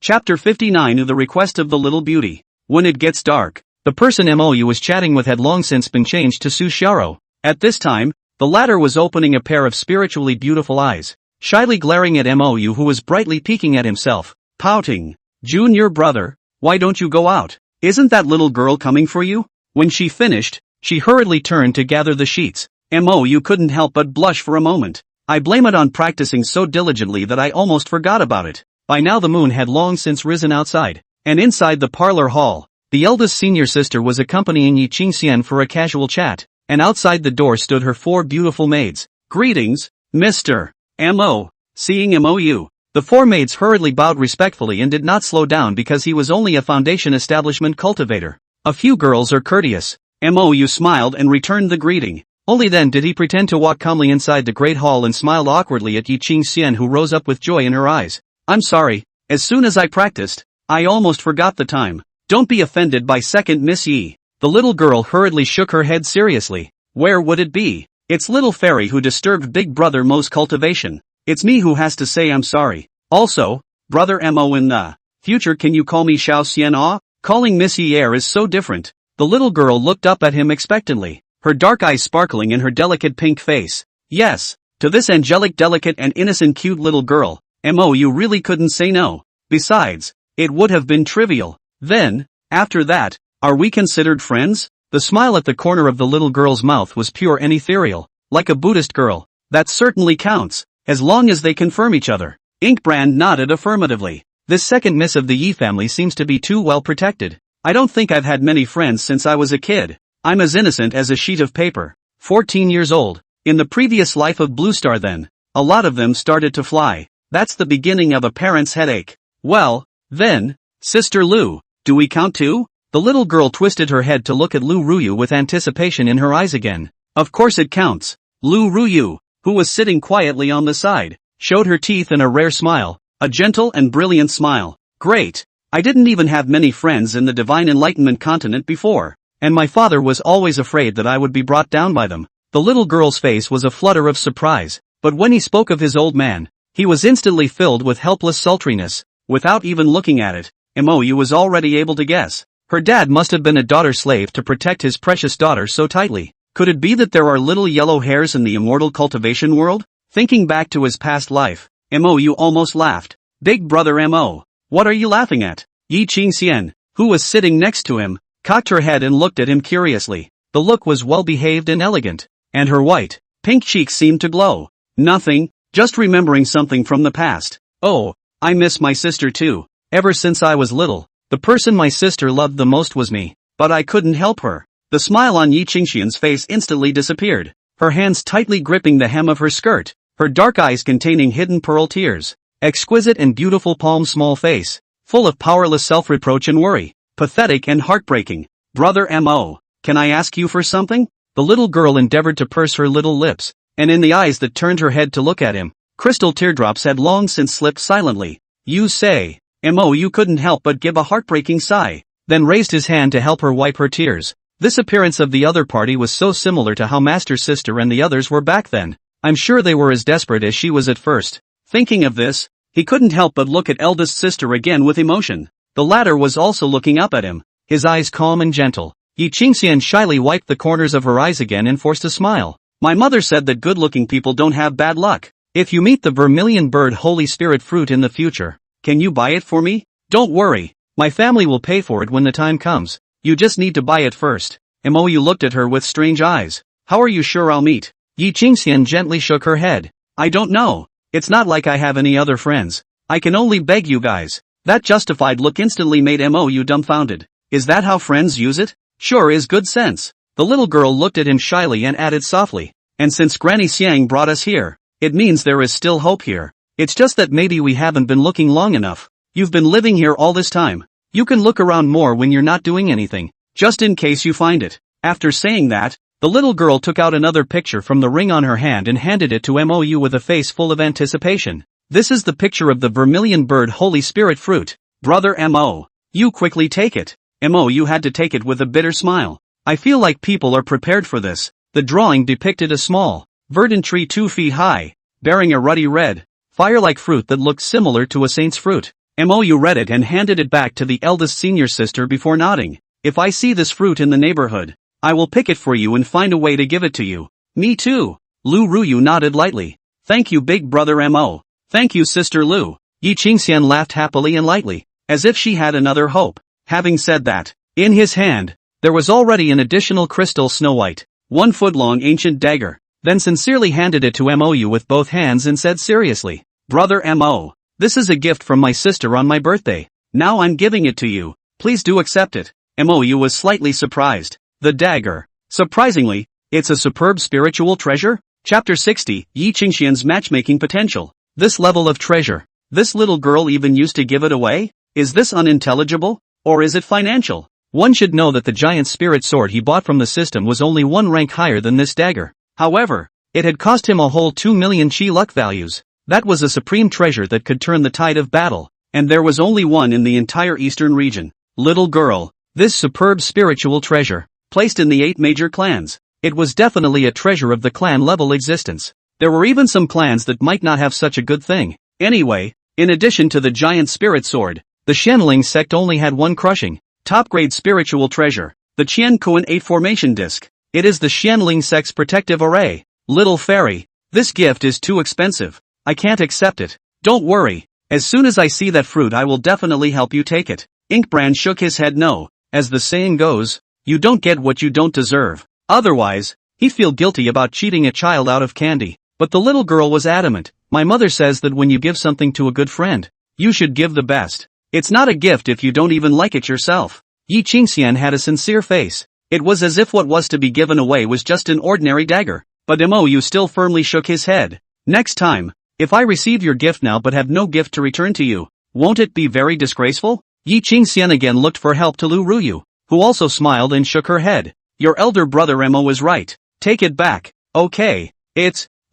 Chapter 59 of The Request of the Little Beauty. When it gets dark, the person Mou was chatting with had long since been changed to Su Xiao. At this time, the latter was opening a pair of spiritually beautiful eyes, shyly glaring at Mou who was brightly peeking at himself, pouting. Junior brother, why don't you go out? Isn't that little girl coming for you? When she finished, she hurriedly turned to gather the sheets. Mou couldn't help but blush for a moment. I blame it on practicing so diligently that I almost forgot about it. By now the moon had long since risen outside, and inside the parlor hall, the eldest senior sister was accompanying Yi Qingxian for a casual chat, and outside the door stood her 4 beautiful maids. Greetings, Mr. Mo. Seeing Mou, the 4 maids hurriedly bowed respectfully and did not slow down because he was only a foundation establishment cultivator. A few girls are courteous. Mou smiled and returned the greeting. Only then did he pretend to walk calmly inside the great hall and smiled awkwardly at Yi Qingxian who rose up with joy in her eyes. I'm sorry, as soon as I practiced, I almost forgot the time. Don't be offended by second Miss Yi. The little girl hurriedly shook her head seriously. Where would it be? It's little fairy who disturbed big brother Mo's cultivation. It's me who has to say I'm sorry. Also, brother Mo in the future can you call me Xiao Xian? Calling Miss Yi air is so different. The little girl looked up at him expectantly, her dark eyes sparkling in her delicate pink face. Yes, to this angelic delicate and innocent cute little girl, you really couldn't say no. Besides, it would have been trivial. Then, after that, are we considered friends? The smile at the corner of the little girl's mouth was pure and ethereal, like a Buddhist girl. That certainly counts, as long as they confirm each other. Inkbrand nodded affirmatively. This second miss of the Yi family seems to be too well protected. I don't think I've had many friends since I was a kid. I'm as innocent as a sheet of paper. 14 years old. In the previous life of Blue Star then, a lot of them started to fly. That's the beginning of a parent's headache. Well, then, Sister Lu, do we count too? The little girl twisted her head to look at Lu Ruyu with anticipation in her eyes again. Of course it counts. Lu Ruyu, who was sitting quietly on the side, showed her teeth in a rare smile, a gentle and brilliant smile. Great. I didn't even have many friends in the Divine Enlightenment continent before, and my father was always afraid that I would be brought down by them. The little girl's face was a flutter of surprise, but when he spoke of his old man, he was instantly filled with helpless sultriness. Without even looking at it, Mou was already able to guess. Her dad must have been a daughter slave to protect his precious daughter so tightly. Could it be that there are little yellow hairs in the immortal cultivation world? Thinking back to his past life, Mou almost laughed. Big brother Mo, what are you laughing at? Yi Qingxian, who was sitting next to him, cocked her head and looked at him curiously. The look was well-behaved and elegant, and her white, pink cheeks seemed to glow. Nothing, just remembering something from the past. Oh, I miss my sister too. Ever since I was little, the person my sister loved the most was me, but I couldn't help her. The smile on Yi Qingxian's face instantly disappeared, her hands tightly gripping the hem of her skirt, her dark eyes containing hidden pearl tears. Exquisite and beautiful palm small face, full of powerless self-reproach and worry, pathetic and heartbreaking. Brother Mo, can I ask you for something? The little girl endeavored to purse her little lips, and in the eyes that turned her head to look at him, crystal teardrops had long since slipped silently. You say. You couldn't help but give a heartbreaking sigh, then raised his hand to help her wipe her tears. This appearance of the other party was so similar to how Master Sister and the others were back then. I'm sure they were as desperate as she was at first. Thinking of this, he couldn't help but look at eldest sister again with emotion. The latter was also looking up at him, his eyes calm and gentle. Yi Qingxian shyly wiped the corners of her eyes again and forced a smile. My mother said that good-looking people don't have bad luck. If you meet the vermilion bird Holy Spirit fruit in the future, can you buy it for me? Don't worry, my family will pay for it when the time comes. You just need to buy it first. Mou looked at her with strange eyes. How are you sure I'll meet? Yi Qingxian gently shook her head. I don't know. It's not like I have any other friends. I can only beg you guys. That justified look instantly made Mou dumbfounded. Is that how friends use it? Sure is good sense. The little girl looked at him shyly and added softly. And since Granny Xiang brought us here, it means there is still hope here. It's just that maybe we haven't been looking long enough. You've been living here all this time. You can look around more when you're not doing anything, just in case you find it. After saying that, the little girl took out another picture from the ring on her hand and handed it to Mou with a face full of anticipation. This is the picture of the vermilion bird Holy Spirit fruit. Brother Mo. You quickly take it. Mo, you had to take it with a bitter smile. I feel like people are prepared for this. The drawing depicted a small, verdant tree 2 feet high, bearing a ruddy red, fire-like fruit that looked similar to a saint's fruit. Mo, you read it and handed it back to the eldest senior sister before nodding. If I see this fruit in the neighborhood, I will pick it for you and find a way to give it to you. Me too. Lu Ruyu nodded lightly. Thank you, big brother Mo. Thank you, sister Lu. Yi Qingxian laughed happily and lightly, as if she had another hope. Having said that, in his hand, there was already an additional crystal snow-white, 1 foot long ancient dagger, then sincerely handed it to Mou with both hands and said seriously, Brother Mo, this is a gift from my sister on my birthday. Now I'm giving it to you. Please do accept it. Mou was slightly surprised. The dagger. Surprisingly, it's a superb spiritual treasure? Chapter 60, Yi Qingxian's matchmaking potential. This level of treasure. This little girl even used to give it away? Is this unintelligible? Or is it financial? One should know that the giant spirit sword he bought from the system was only 1 rank higher than this dagger. However, it had cost him a whole 2 million chi luck values. That was a supreme treasure that could turn the tide of battle, and there was only one in the entire eastern region. Little girl, this superb spiritual treasure, placed in the 8 major clans. It was definitely a treasure of the clan-level existence. There were even some clans that might not have such a good thing. Anyway, in addition to the giant spirit sword, the Xianling sect only had one crushing, top-grade spiritual treasure, the Qian Kuan 8 formation disc. It is the Xianling sect's protective array. Little fairy, this gift is too expensive. I can't accept it. Don't worry. As soon as I see that fruit I will definitely help you take it. Inkbrand shook his head no. As the saying goes, you don't get what you don't deserve. Otherwise, he'd feel guilty about cheating a child out of candy. But the little girl was adamant. My mother says that when you give something to a good friend, you should give the best. It's not a gift if you don't even like it yourself. Yi Qingxian had a sincere face. It was as if what was to be given away was just an ordinary dagger. But Mou still firmly shook his head. Next time, if I receive your gift now but have no gift to return to you, won't it be very disgraceful? Yi Qingxian again looked for help to Lu Ruyu, who also smiled and shook her head. Your elder brother Mo is right. Take it back. Okay.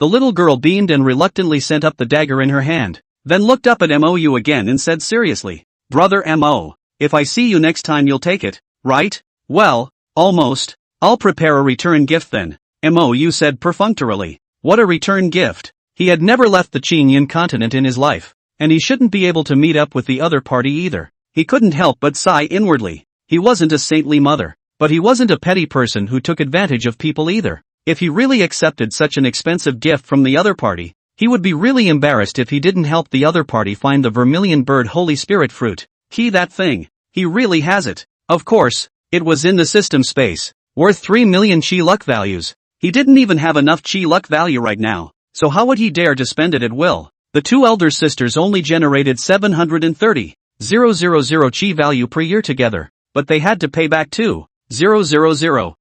The little girl beamed and reluctantly sent up the dagger in her hand, then looked up at Mou again and said seriously, Brother Mo, if I see you next time you'll take it, right? Well, almost. I'll prepare a return gift then. Mou said perfunctorily. What a return gift. He had never left the Qingyan continent in his life, and he shouldn't be able to meet up with the other party either. He couldn't help but sigh inwardly. He wasn't a saintly mother, but he wasn't a petty person who took advantage of people either. If he really accepted such an expensive gift from the other party, he would be really embarrassed if he didn't help the other party find the vermilion bird Holy Spirit fruit. That thing. He really has it. Of course, it was in the system space, worth 3 million chi luck values. He didn't even have enough chi luck value right now, so how would he dare to spend it at will? The 2 elder sisters only generated 730,000 chi value per year together, but they had to pay back 2,000,000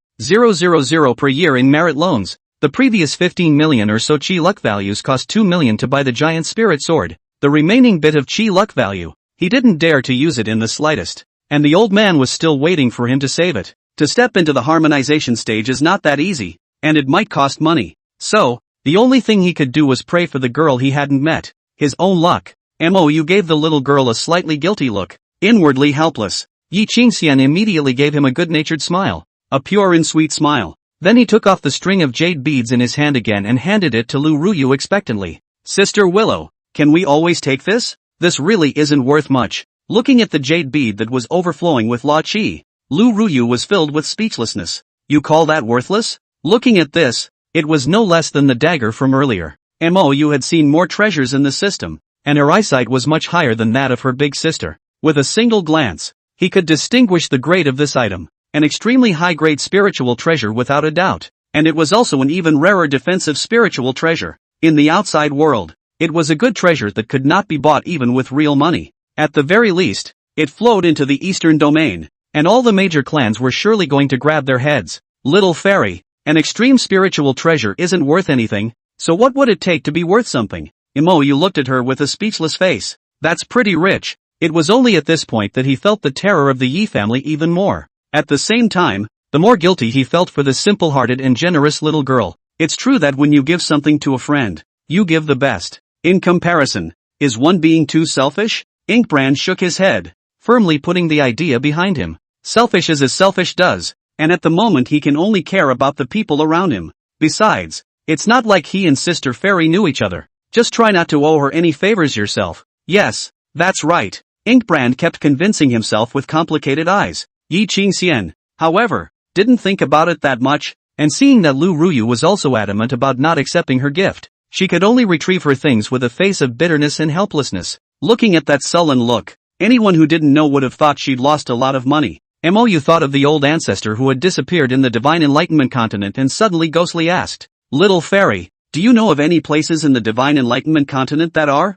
per year in merit loans. The previous 15 million or so chi luck values cost 2 million to buy the giant spirit sword. The remaining bit of chi luck value, he didn't dare to use it in the slightest. And the old man was still waiting for him to save it. To step into the harmonization stage is not that easy, and it might cost money. So, the only thing he could do was pray for the girl he hadn't met. His own luck. Mou gave the little girl a slightly guilty look, inwardly helpless. Yi Qingxian immediately gave him a good-natured smile. A pure and sweet smile. Then he took off the string of jade beads in his hand again and handed it to Lu Ruyu expectantly. Sister Willow, can we always take this? This really isn't worth much. Looking at the jade bead that was overflowing with La Qi, Lu Ruyu was filled with speechlessness. You call that worthless? Looking at this, it was no less than the dagger from earlier. Mou had seen more treasures in the system, and her eyesight was much higher than that of her big sister. With a single glance, he could distinguish the grade of this item. An extremely high-grade spiritual treasure without a doubt, and it was also an even rarer defensive spiritual treasure. In the outside world, it was a good treasure that could not be bought even with real money. At the very least, it flowed into the eastern domain, and all the major clans were surely going to grab their heads. Little fairy, an extreme spiritual treasure isn't worth anything, so what would it take to be worth something? Mou looked at her with a speechless face. That's pretty rich. It was only at this point that he felt the terror of the Yi family even more. At the same time, the more guilty he felt for the simple-hearted and generous little girl. It's true that when you give something to a friend, you give the best. In comparison, Is one being too selfish? Inkbrand shook his head, firmly putting the idea behind him. Selfish as selfish does, and at the moment he can only care about the people around him. Besides, it's not like he and Sister Fairy knew each other. Just try not to owe her any favors yourself. Yes, that's right. Inkbrand kept convincing himself with complicated eyes. Yi Qingxian, however, didn't think about it that much, and seeing that Lu Ruyu was also adamant about not accepting her gift, she could only retrieve her things with a face of bitterness and helplessness. Looking at that sullen look, anyone who didn't know would have thought she'd lost a lot of money. Mou thought of the old ancestor who had disappeared in the Divine Enlightenment continent and suddenly ghostly asked, "Little fairy, do you know of any places in the Divine Enlightenment continent that are,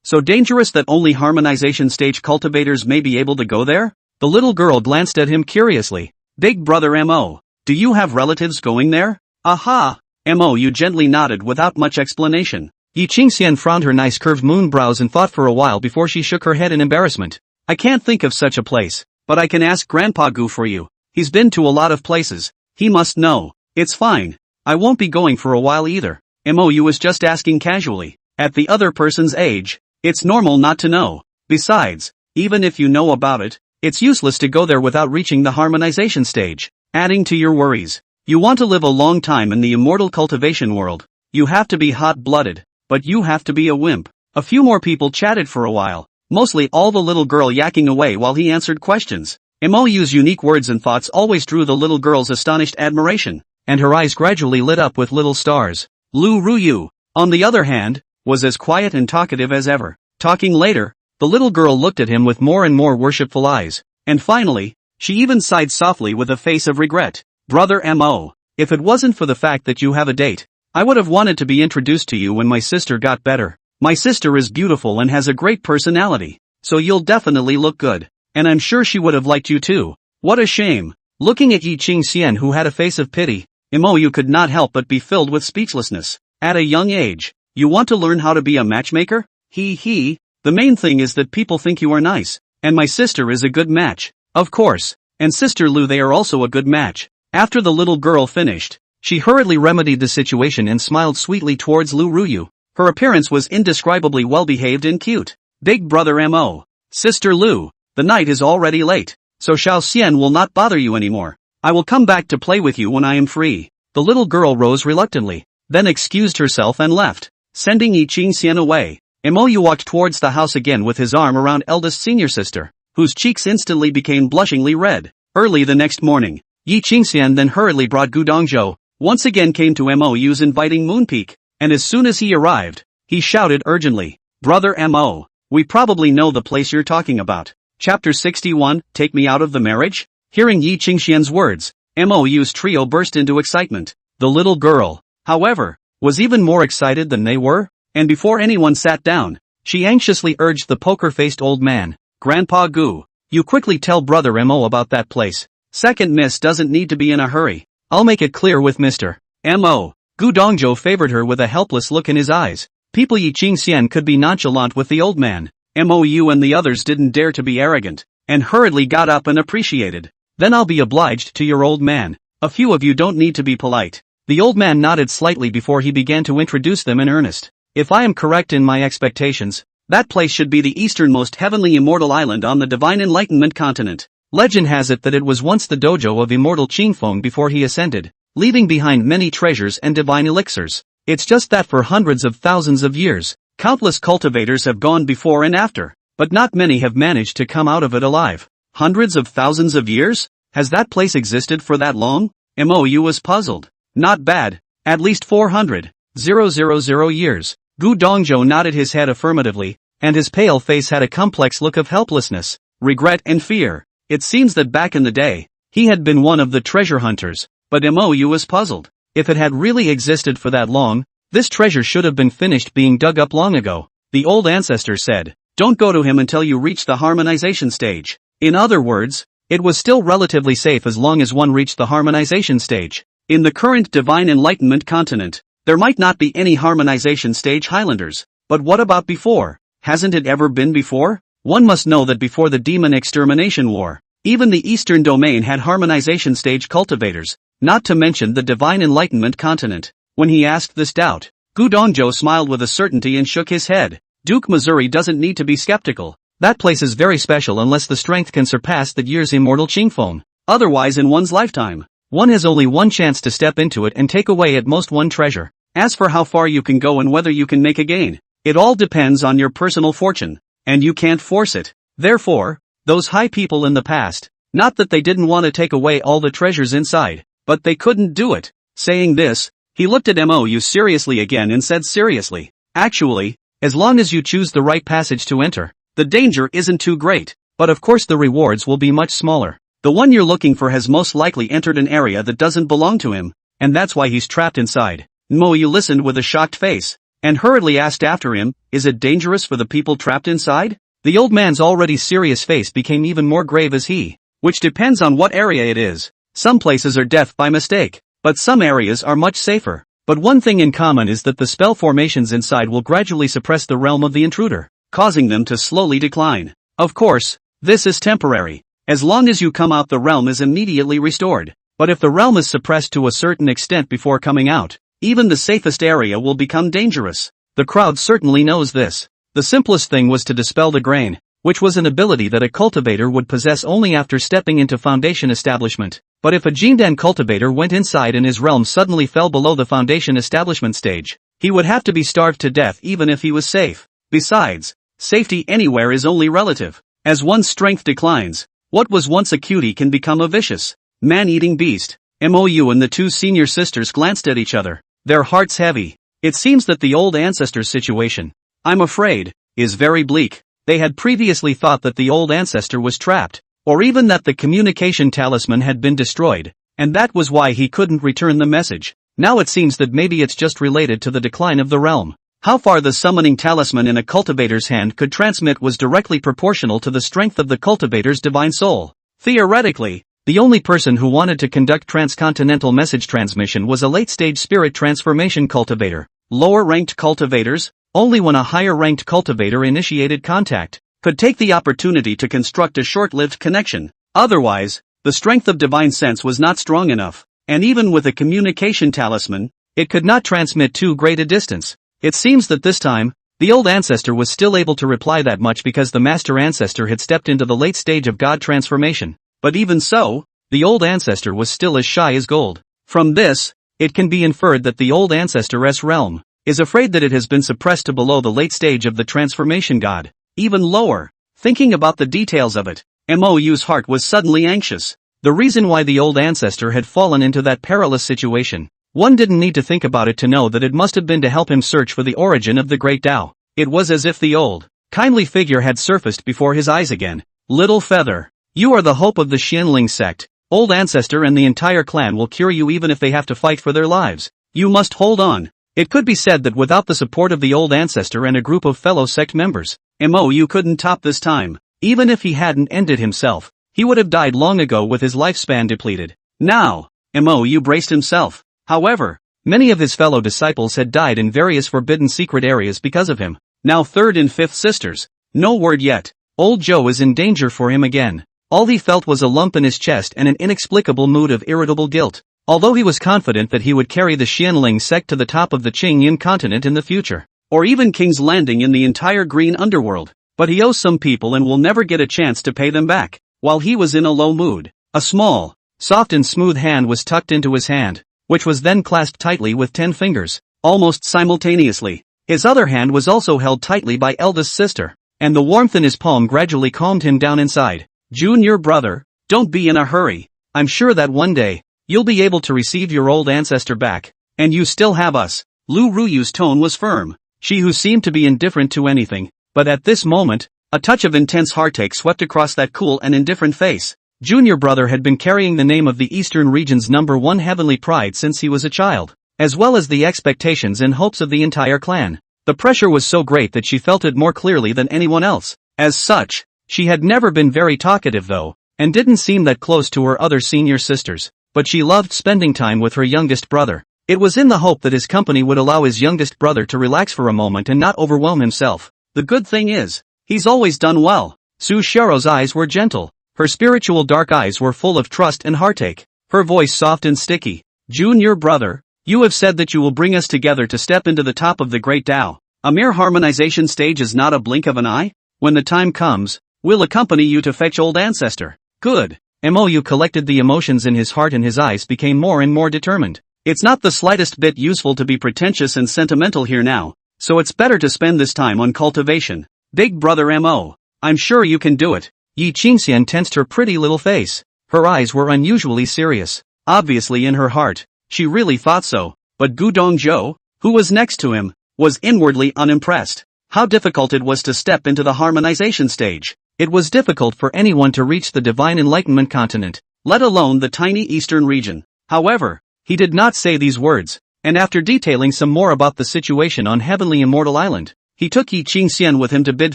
so dangerous that only harmonization stage cultivators may be able to go there?" The little girl glanced at him curiously. "Big brother Mo, do you have relatives going there?" "Aha!" Mou gently nodded without much explanation. Yi Qingxian frowned her nice curved moon brows and thought for a while before she shook her head in embarrassment. "I can't think of such a place, but I can ask Grandpa Gu for you. He's been to a lot of places. He must know." "It's fine. I won't be going for a while either." Mou was just asking casually. At the other person's age, it's normal not to know. Besides, even if you know about it, it's useless to go there without reaching the harmonization stage. Adding to your worries, you want to live a long time in the immortal cultivation world. You have to be hot-blooded, but you have to be a wimp. A few more people chatted for a while, mostly all the little girl yakking away while he answered questions. Mou's unique words and thoughts always drew the little girl's astonished admiration, and her eyes gradually lit up with little stars. Lu Ruyu, on the other hand, was as quiet and talkative as ever. Talking later, the little girl looked at him with more and more worshipful eyes, and finally, she even sighed softly with a face of regret. "Brother Mo, if it wasn't for the fact that you have a date, I would have wanted to be introduced to you when my sister got better. My sister is beautiful and has a great personality, so you'll definitely look good, and I'm sure she would have liked you too." What a shame. Looking at Yi Qingxian who had a face of pity, Mou could not help but be filled with speechlessness. At a young age, you want to learn how to be a matchmaker? He. The main thing is that people think you are nice, and my sister is a good match. Of course, and Sister Lu, they are also a good match. After the little girl finished, she hurriedly remedied the situation and smiled sweetly towards Lu Ruyu. Her appearance was indescribably well-behaved and cute. "Big brother Mo, Sister Lu, the night is already late, so Xiao Xian will not bother you anymore. I will come back to play with you when I am free." The little girl rose reluctantly, then excused herself and left, sending Yi Qingxian away. Mou walked towards the house again with his arm around eldest senior sister, whose cheeks instantly became blushingly red. Early the next morning, Yi Qingxian then hurriedly brought Gu Dongzhou, once again came to Mou's inviting moon peak, and as soon as he arrived, he shouted urgently, "Brother Mo, we probably know the place you're talking about." Chapter 61, Take Me Out of the Marriage? Hearing Yi Qingxian's words, Mou's trio burst into excitement. The little girl, however, was even more excited than they were, and before anyone sat down, she anxiously urged the poker-faced old man, "Grandpa Gu, you quickly tell Brother Mo about that place. Second miss doesn't need to be in a hurry. I'll make it clear with Mr. Mo." Gu Dongzhou favored her with a helpless look in his eyes. People Yi Qingxian could be nonchalant with the old man. Mou and the others didn't dare to be arrogant, and hurriedly got up and appreciated. "Then I'll be obliged to your old man. A few of you don't need to be polite." The old man nodded slightly before he began to introduce them in earnest. "If I am correct in my expectations, that place should be the easternmost heavenly immortal island on the Divine Enlightenment continent. Legend has it that it was once the dojo of immortal Qingfeng before he ascended, leaving behind many treasures and divine elixirs. It's just that for hundreds of thousands of years, countless cultivators have gone before and after, but not many have managed to come out of it alive." Hundreds of thousands of years? Has that place existed for that long? Mou was puzzled. "Not bad. At least 400,000 years. Gu Dongzhou nodded his head affirmatively, and his pale face had a complex look of helplessness, regret and fear. It seems that back in the day, he had been one of the treasure hunters, but Mou was puzzled. If it had really existed for that long, this treasure should have been finished being dug up long ago. The old ancestor said, "Don't go to him until you reach the harmonization stage." In other words, it was still relatively safe as long as one reached the harmonization stage. In the current Divine Enlightenment continent, there might not be any harmonization stage Highlanders, but what about before? Hasn't it ever been before? One must know that before the Demon Extermination War, even the Eastern Domain had harmonization stage cultivators, not to mention the Divine Enlightenment continent. When he asked this doubt, Gu Dongzhou smiled with a certainty and shook his head. Duke, Missouri doesn't need to be skeptical. That place is very special unless the strength can surpass that year's immortal Qingfeng. Otherwise in one's lifetime, one has only one chance to step into it and take away at most one treasure. As for how far you can go and whether you can make a gain, it all depends on your personal fortune, and you can't force it. Therefore, those high people in the past, not that they didn't want to take away all the treasures inside, but they couldn't do it. Saying this, he looked at Mou seriously again and said seriously, actually, as long as you choose the right passage to enter, the danger isn't too great, but of course the rewards will be much smaller. The one you're looking for has most likely entered an area that doesn't belong to him, and that's why he's trapped inside. Mou listened with a shocked face, and hurriedly asked after him, is it dangerous for the people trapped inside? The old man's already serious face became even more grave as he, which depends on what area it is. Some places are death by mistake, but some areas are much safer. But one thing in common is that the spell formations inside will gradually suppress the realm of the intruder, causing them to slowly decline. Of course, this is temporary. As long as you come out, the realm is immediately restored. But if the realm is suppressed to a certain extent before coming out, even the safest area will become dangerous. The crowd certainly knows this. The simplest thing was to dispel the grain, which was an ability that a cultivator would possess only after stepping into foundation establishment. But if a Jindan cultivator went inside and his realm suddenly fell below the foundation establishment stage, he would have to be starved to death even if he was safe. Besides, safety anywhere is only relative. As one's strength declines, what was once a cutie can become a vicious, man-eating beast. Mou and the two senior sisters glanced at each other, their hearts heavy. It seems that the old ancestor's situation, I'm afraid, is very bleak. They had previously thought that the old ancestor was trapped, or even that the communication talisman had been destroyed, and that was why he couldn't return the message. Now it seems that maybe it's just related to the decline of the realm. How far the summoning talisman in a cultivator's hand could transmit was directly proportional to the strength of the cultivator's divine soul. Theoretically, the only person who wanted to conduct transcontinental message transmission was a late-stage spirit transformation cultivator. Lower-ranked cultivators, only when a higher-ranked cultivator initiated contact, could take the opportunity to construct a short-lived connection. Otherwise, the strength of divine sense was not strong enough, and even with a communication talisman, it could not transmit too great a distance. It seems that this time, the old ancestor was still able to reply that much because the master ancestor had stepped into the late stage of God transformation. But even so, the old ancestor was still as shy as gold. From this, it can be inferred that the old ancestor's realm is afraid that it has been suppressed to below the late stage of the transformation god. Even lower. Thinking about the details of it, Mou's heart was suddenly anxious. The reason why the old ancestor had fallen into that perilous situation, one didn't need to think about it to know that it must have been to help him search for the origin of the great Tao. It was as if the old, kindly figure had surfaced before his eyes again. Little feather, you are the hope of the Xianling sect. Old ancestor and the entire clan will cure you even if they have to fight for their lives. You must hold on. It could be said that without the support of the old ancestor and a group of fellow sect members, Mou couldn't top this time. Even if he hadn't ended himself, he would have died long ago with his lifespan depleted. Now, Mou braced himself. However, many of his fellow disciples had died in various forbidden secret areas because of him. Now third and fifth sisters. No word yet. Old Joe is in danger for him again. All he felt was a lump in his chest and an inexplicable mood of irritable guilt. Although he was confident that he would carry the Xianling sect to the top of the Qingyin continent in the future, or even King's Landing in the entire green underworld, but he owes some people and will never get a chance to pay them back. While he was in a low mood, a small, soft and smooth hand was tucked into his hand, which was then clasped tightly with 10 fingers, almost simultaneously. His other hand was also held tightly by eldest sister, and the warmth in his palm gradually calmed him down inside. Junior brother, don't be in a hurry. I'm sure that one day, you'll be able to receive your old ancestor back, and you still have us. Lu Ruyu's tone was firm, she who seemed to be indifferent to anything, but at this moment, a touch of intense heartache swept across that cool and indifferent face. Junior brother had been carrying the name of the Eastern region's #1 heavenly pride since he was a child, as well as the expectations and hopes of the entire clan. The pressure was so great that she felt it more clearly than anyone else. As such, she had never been very talkative though, and didn't seem that close to her other senior sisters, but she loved spending time with her youngest brother. It was in the hope that his company would allow his youngest brother to relax for a moment and not overwhelm himself. The good thing is, he's always done well. Su Xiao's eyes were gentle. Her spiritual dark eyes were full of trust and heartache. Her voice soft and sticky. Junior brother, you have said that you will bring us together to step into the top of the great Tao. A mere harmonization stage is not a blink of an eye. When the time comes, we'll accompany you to fetch old ancestor. Good. Mou collected the emotions in his heart and his eyes became more and more determined. It's not the slightest bit useful to be pretentious and sentimental here now, so it's better to spend this time on cultivation. Big brother Mo. I'm sure you can do it. Yi Qingxian tensed her pretty little face. Her eyes were unusually serious. Obviously in her heart, she really thought so, but Gu Dongzhou, who was next to him, was inwardly unimpressed. How difficult it was to step into the harmonization stage. It was difficult for anyone to reach the divine enlightenment continent, let alone the tiny eastern region. However, he did not say these words, and after detailing some more about the situation on Heavenly Immortal Island, he took Yi Qingxian with him to bid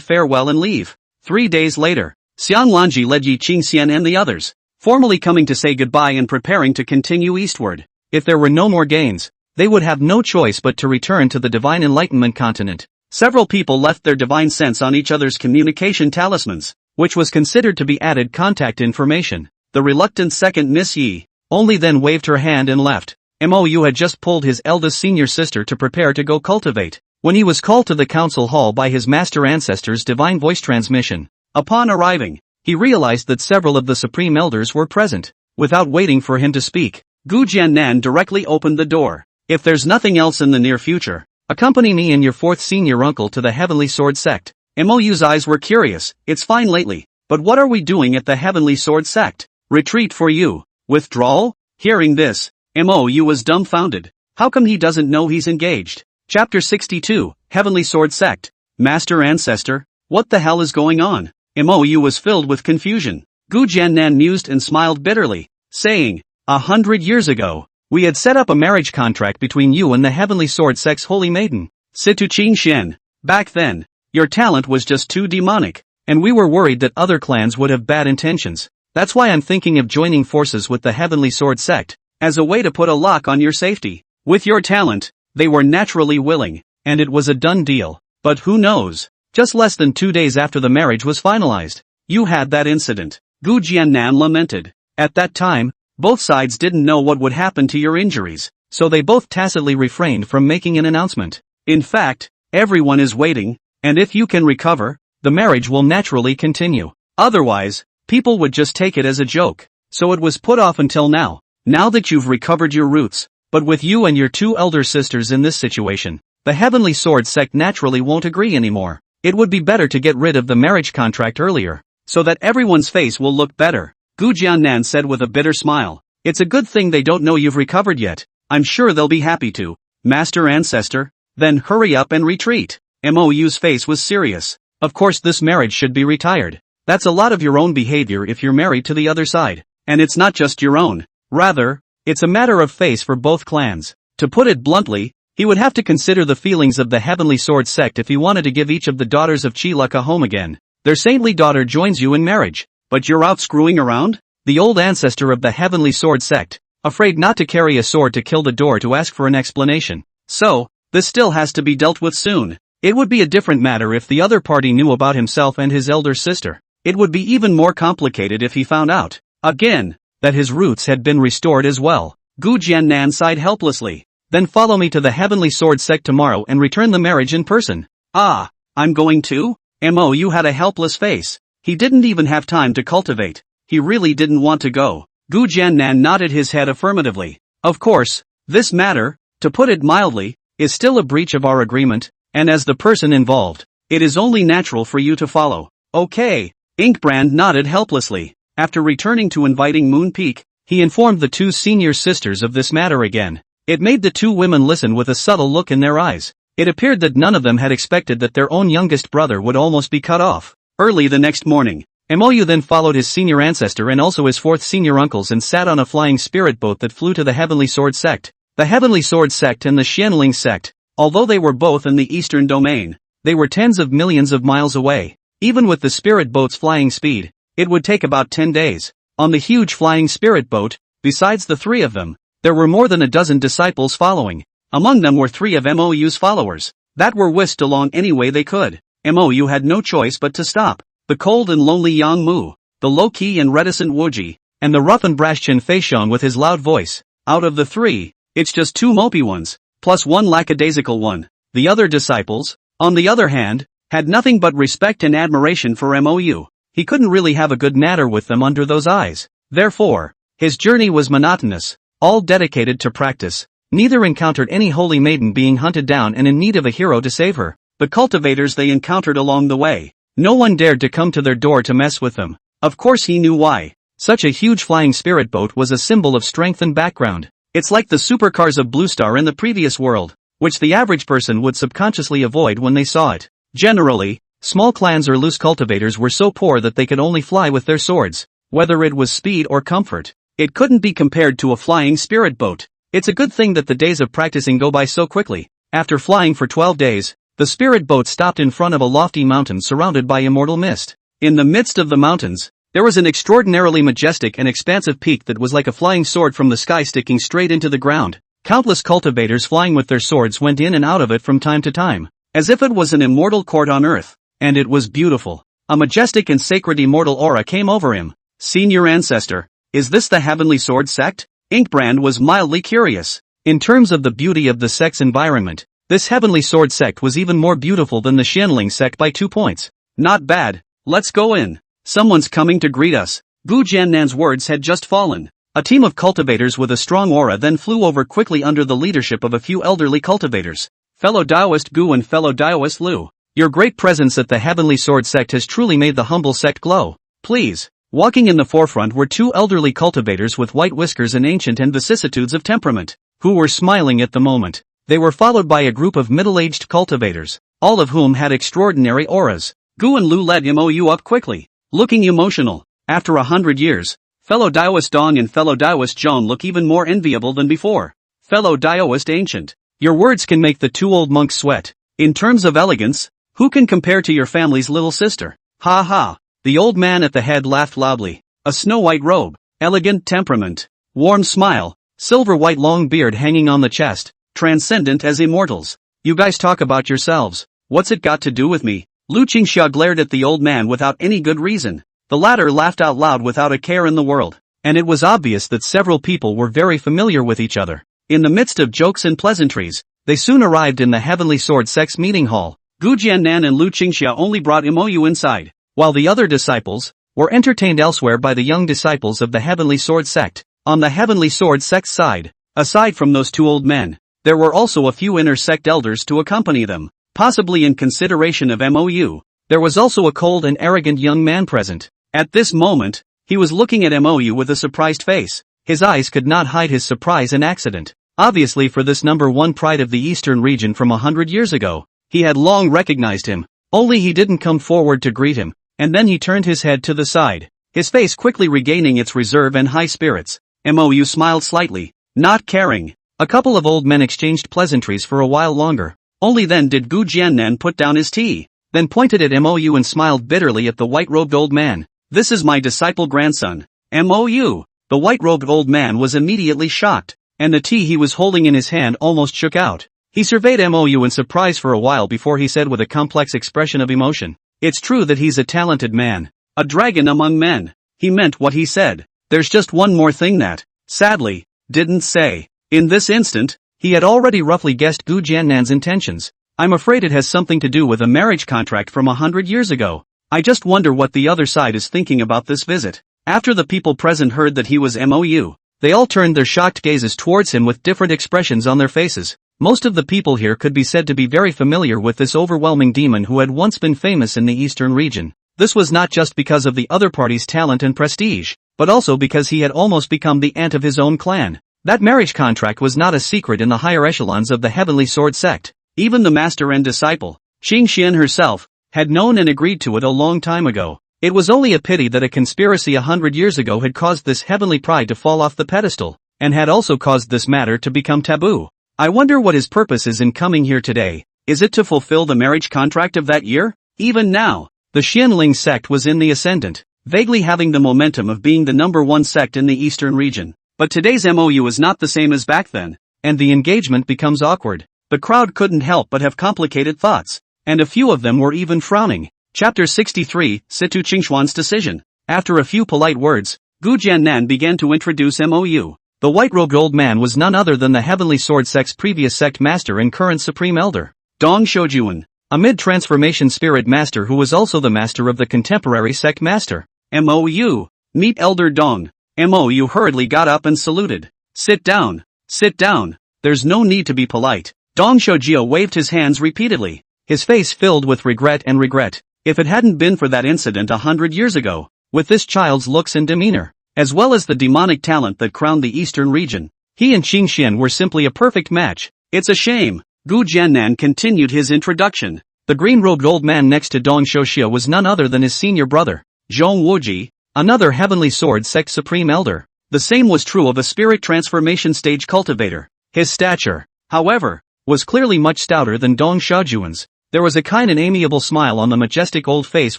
farewell and leave. 3 days later, Xiang Lanji led Yi Qingxian and the others, formally coming to say goodbye and preparing to continue eastward. If there were no more gains, they would have no choice but to return to the divine enlightenment continent. Several people left their divine sense on each other's communication talismans, which was considered to be added contact information. The reluctant second Miss Yi only then waved her hand and left. Mou had just pulled his eldest senior sister to prepare to go cultivate, when he was called to the council hall by his master ancestor's divine voice transmission. Upon arriving, he realized that several of the supreme elders were present. Without waiting for him to speak, Gu Jiannan directly opened the door. If there's nothing else in the near future, accompany me and your fourth senior uncle to the Heavenly Sword Sect. Mou's eyes were curious. It's fine lately, but what are we doing at the Heavenly Sword Sect? Retreat for you. Withdrawal? Hearing this, Mou was dumbfounded. How come he doesn't know he's engaged? Chapter 62, Heavenly Sword Sect. Master Ancestor, what the hell is going on? Mou was filled with confusion. Gu Jiannan mused and smiled bitterly, saying, 100 years ago, we had set up a marriage contract between you and the Heavenly Sword Sect's holy maiden, Situ Qingxian. Back then, your talent was just too demonic, and we were worried that other clans would have bad intentions. That's why I'm thinking of joining forces with the Heavenly Sword Sect, as a way to put a lock on your safety. With your talent, they were naturally willing, and it was a done deal. But who knows? Just less than 2 days after the marriage was finalized, you had that incident. Gu Jiannan lamented. At that time, both sides didn't know what would happen to your injuries, so they both tacitly refrained from making an announcement. In fact, everyone is waiting, and if you can recover, the marriage will naturally continue. Otherwise, people would just take it as a joke. So it was put off until now. Now that you've recovered your roots, but with you and your 2 elder sisters in this situation, the Heavenly Sword Sect naturally won't agree anymore. It would be better to get rid of the marriage contract earlier, so that everyone's face will look better. Gu Jiannan said with a bitter smile. It's a good thing they don't know you've recovered yet. I'm sure they'll be happy to. Master Ancestor, then hurry up and retreat. Mou's face was serious. Of course this marriage should be retired. That's a lot of your own behavior if you're married to the other side. And it's not just your own. Rather, it's a matter of face for both clans. To put it bluntly, he would have to consider the feelings of the Heavenly Sword Sect if he wanted to give each of the daughters of Qiluk a home again. Their saintly daughter joins you in marriage. But you're out screwing around? The old ancestor of the Heavenly Sword Sect, afraid not to carry a sword to kill the door to ask for an explanation. So, this still has to be dealt with soon. It would be a different matter if the other party knew about himself and his elder sister. It would be even more complicated if he found out, again, that his roots had been restored as well. Gu Jiannan sighed helplessly. Then follow me to the Heavenly Sword Sect tomorrow and return the marriage in person. Ah, I'm going to? Mou had a helpless face. He didn't even have time to cultivate. He really didn't want to go. Gu Jiannan nodded his head affirmatively. Of course, this matter, to put it mildly, is still a breach of our agreement, and as the person involved, it is only natural for you to follow. Okay. Inkbrand nodded helplessly. After returning to inviting Moon Peak, he informed the 2 senior sisters of this matter again. It made the 2 women listen with a subtle look in their eyes. It appeared that none of them had expected that their own youngest brother would almost be cut off. Early the next morning, Mou then followed his senior ancestor and also his 4th senior uncles and sat on a flying spirit boat that flew to the Heavenly Sword Sect. The Heavenly Sword Sect and the Xianling Sect, although they were both in the eastern domain, they were tens of millions of miles away. Even with the spirit boat's flying speed, it would take about 10 days. On the huge flying spirit boat, besides the 3 of them, there were more than a dozen disciples following. Among them were 3 of Mou's followers, that were whisked along any way they could. Mou had no choice but to stop. The cold and lonely Yang Mu, the low-key and reticent Wuji, and the rough and brash Chen Feishong with his loud voice. Out of the 3, it's just 2 mopey ones, plus 1 lackadaisical one. The other disciples, on the other hand, had nothing but respect and admiration for MOU. He couldn't really have a good natter with them under those eyes. Therefore, his journey was monotonous, all dedicated to practice. Neither encountered any holy maiden being hunted down and in need of a hero to save her. The cultivators they encountered along the way, no one dared to come to their door to mess with them. Of course he knew why. Such a huge flying spirit boat was a symbol of strength and background. It's like the supercars of Blue Star in the previous world, which the average person would subconsciously avoid when they saw it. Generally, small clans or loose cultivators were so poor that they could only fly with their swords. Whether it was speed or comfort, it couldn't be compared to a flying spirit boat. It's a good thing that the days of practicing go by so quickly. After flying for 12 days, the spirit boat stopped in front of a lofty mountain surrounded by immortal mist. In the midst of the mountains, there was an extraordinarily majestic and expansive peak that was like a flying sword from the sky sticking straight into the ground. Countless cultivators flying with their swords went in and out of it from time to time, as if it was an immortal court on earth. And it was beautiful. A majestic and sacred immortal aura came over him. Senior ancestor, is this the Heavenly Sword Sect? Inkbrand was mildly curious. In terms of the beauty of the sect's environment, this Heavenly Sword Sect was even more beautiful than the Xianling sect by 2 points. Not bad, let's go in. Someone's coming to greet us. Gu Jiannan's words had just fallen. A team of cultivators with a strong aura then flew over quickly under the leadership of a few elderly cultivators. Fellow Daoist Gu and fellow Daoist Lu, your great presence at the Heavenly Sword Sect has truly made the humble sect glow. Please. Walking in the forefront were 2 elderly cultivators with white whiskers and ancient and vicissitudes of temperament, who were smiling at the moment. They were followed by a group of middle-aged cultivators, all of whom had extraordinary auras. Gu and Lu led MOU up quickly, looking emotional. After 100 years, fellow Daoist Dong and fellow Daoist Zhong look even more enviable than before. Fellow Daoist Ancient, your words can make the 2 old monks sweat. In terms of elegance, who can compare to your family's little sister? Ha ha. The old man at the head laughed loudly. A snow-white robe, elegant temperament, warm smile, silver-white long beard hanging on the chest, transcendent as immortals. You guys talk about yourselves. What's it got to do with me? Lu Qingxia glared at the old man without any good reason. The latter laughed out loud without a care in the world, and it was obvious that several people were very familiar with each other. In the midst of jokes and pleasantries, they soon arrived in the Heavenly Sword Sect's meeting hall. Gu Jiannan and Lu Qingxia only brought MOU inside, while the other disciples were entertained elsewhere by the young disciples of the Heavenly Sword Sect. On the Heavenly Sword Sect's side, aside from those 2 old men, there were also a few inner sect elders to accompany them, possibly in consideration of MOU. There was also a cold and arrogant young man present. At this moment, he was looking at MOU with a surprised face. His eyes could not hide his surprise and accident. Obviously for this number 1 pride of the eastern region from 100 years ago, he had long recognized him, only he didn't come forward to greet him. And then he turned his head to the side, his face quickly regaining its reserve and high spirits. MOU smiled slightly, not caring. A couple of old men exchanged pleasantries for a while longer. Only then did Gu Jiannan put down his tea, then pointed at MOU and smiled bitterly at the white-robed old man. This is my disciple grandson, MOU. The white-robed old man was immediately shocked, and the tea he was holding in his hand almost shook out. He surveyed MOU in surprise for a while before he said with a complex expression of emotion, "It's true that he's a talented man, a dragon among men." He meant what he said. There's just one more thing that, sadly, didn't say. In this instant, he had already roughly guessed Gu Jiannan's intentions. I'm afraid it has something to do with a marriage contract from 100 years ago. I just wonder what the other side is thinking about this visit. After the people present heard that he was MOU, they all turned their shocked gazes towards him with different expressions on their faces. Most of the people here could be said to be very familiar with this overwhelming demon who had once been famous in the eastern region. This was not just because of the other party's talent and prestige, but also because he had almost become the ant of his own clan. That marriage contract was not a secret in the higher echelons of the Heavenly Sword Sect. Even the master and disciple, Xing Xian herself, had known and agreed to it a long time ago. It was only a pity that a conspiracy 100 years ago had caused this heavenly pride to fall off the pedestal, and had also caused this matter to become taboo. I wonder what his purpose is in coming here today. Is it to fulfill the marriage contract of that year? Even now, the Xianling sect was in the ascendant, vaguely having the momentum of being the number 1 sect in the eastern region. But today's MOU is not the same as back then, and the engagement becomes awkward. The crowd couldn't help but have complicated thoughts, and a few of them were even frowning. Chapter 63, Situ Qingxuan's decision. After a few polite words, Gu Jiannan began to introduce MOU. The white-robed old man was none other than the Heavenly Sword Sect's previous sect master and current supreme elder, Dong Shoujuan. a mid-transformation spirit master who was also the master of the contemporary Sect master. MOU. Meet Elder Dong. MOU hurriedly got up and saluted. Sit down. Sit down. There's no need to be polite. Dong Shojio waved his hands repeatedly, his face filled with regret and regret. If it hadn't been for that incident 100 years ago, with this child's looks and demeanor, as well as the demonic talent that crowned the eastern region, he and Qing Xian were simply a perfect match. It's a shame. Gu Jiannan continued his introduction. The green-robed old man next to Dong Shojio was none other than his senior brother, Zhong Wuji, another Heavenly Sword Sect Supreme Elder. The same was true of a spirit transformation stage cultivator. His stature, however, was clearly much stouter than Dong Shaojuan's. There was a kind and amiable smile on the majestic old face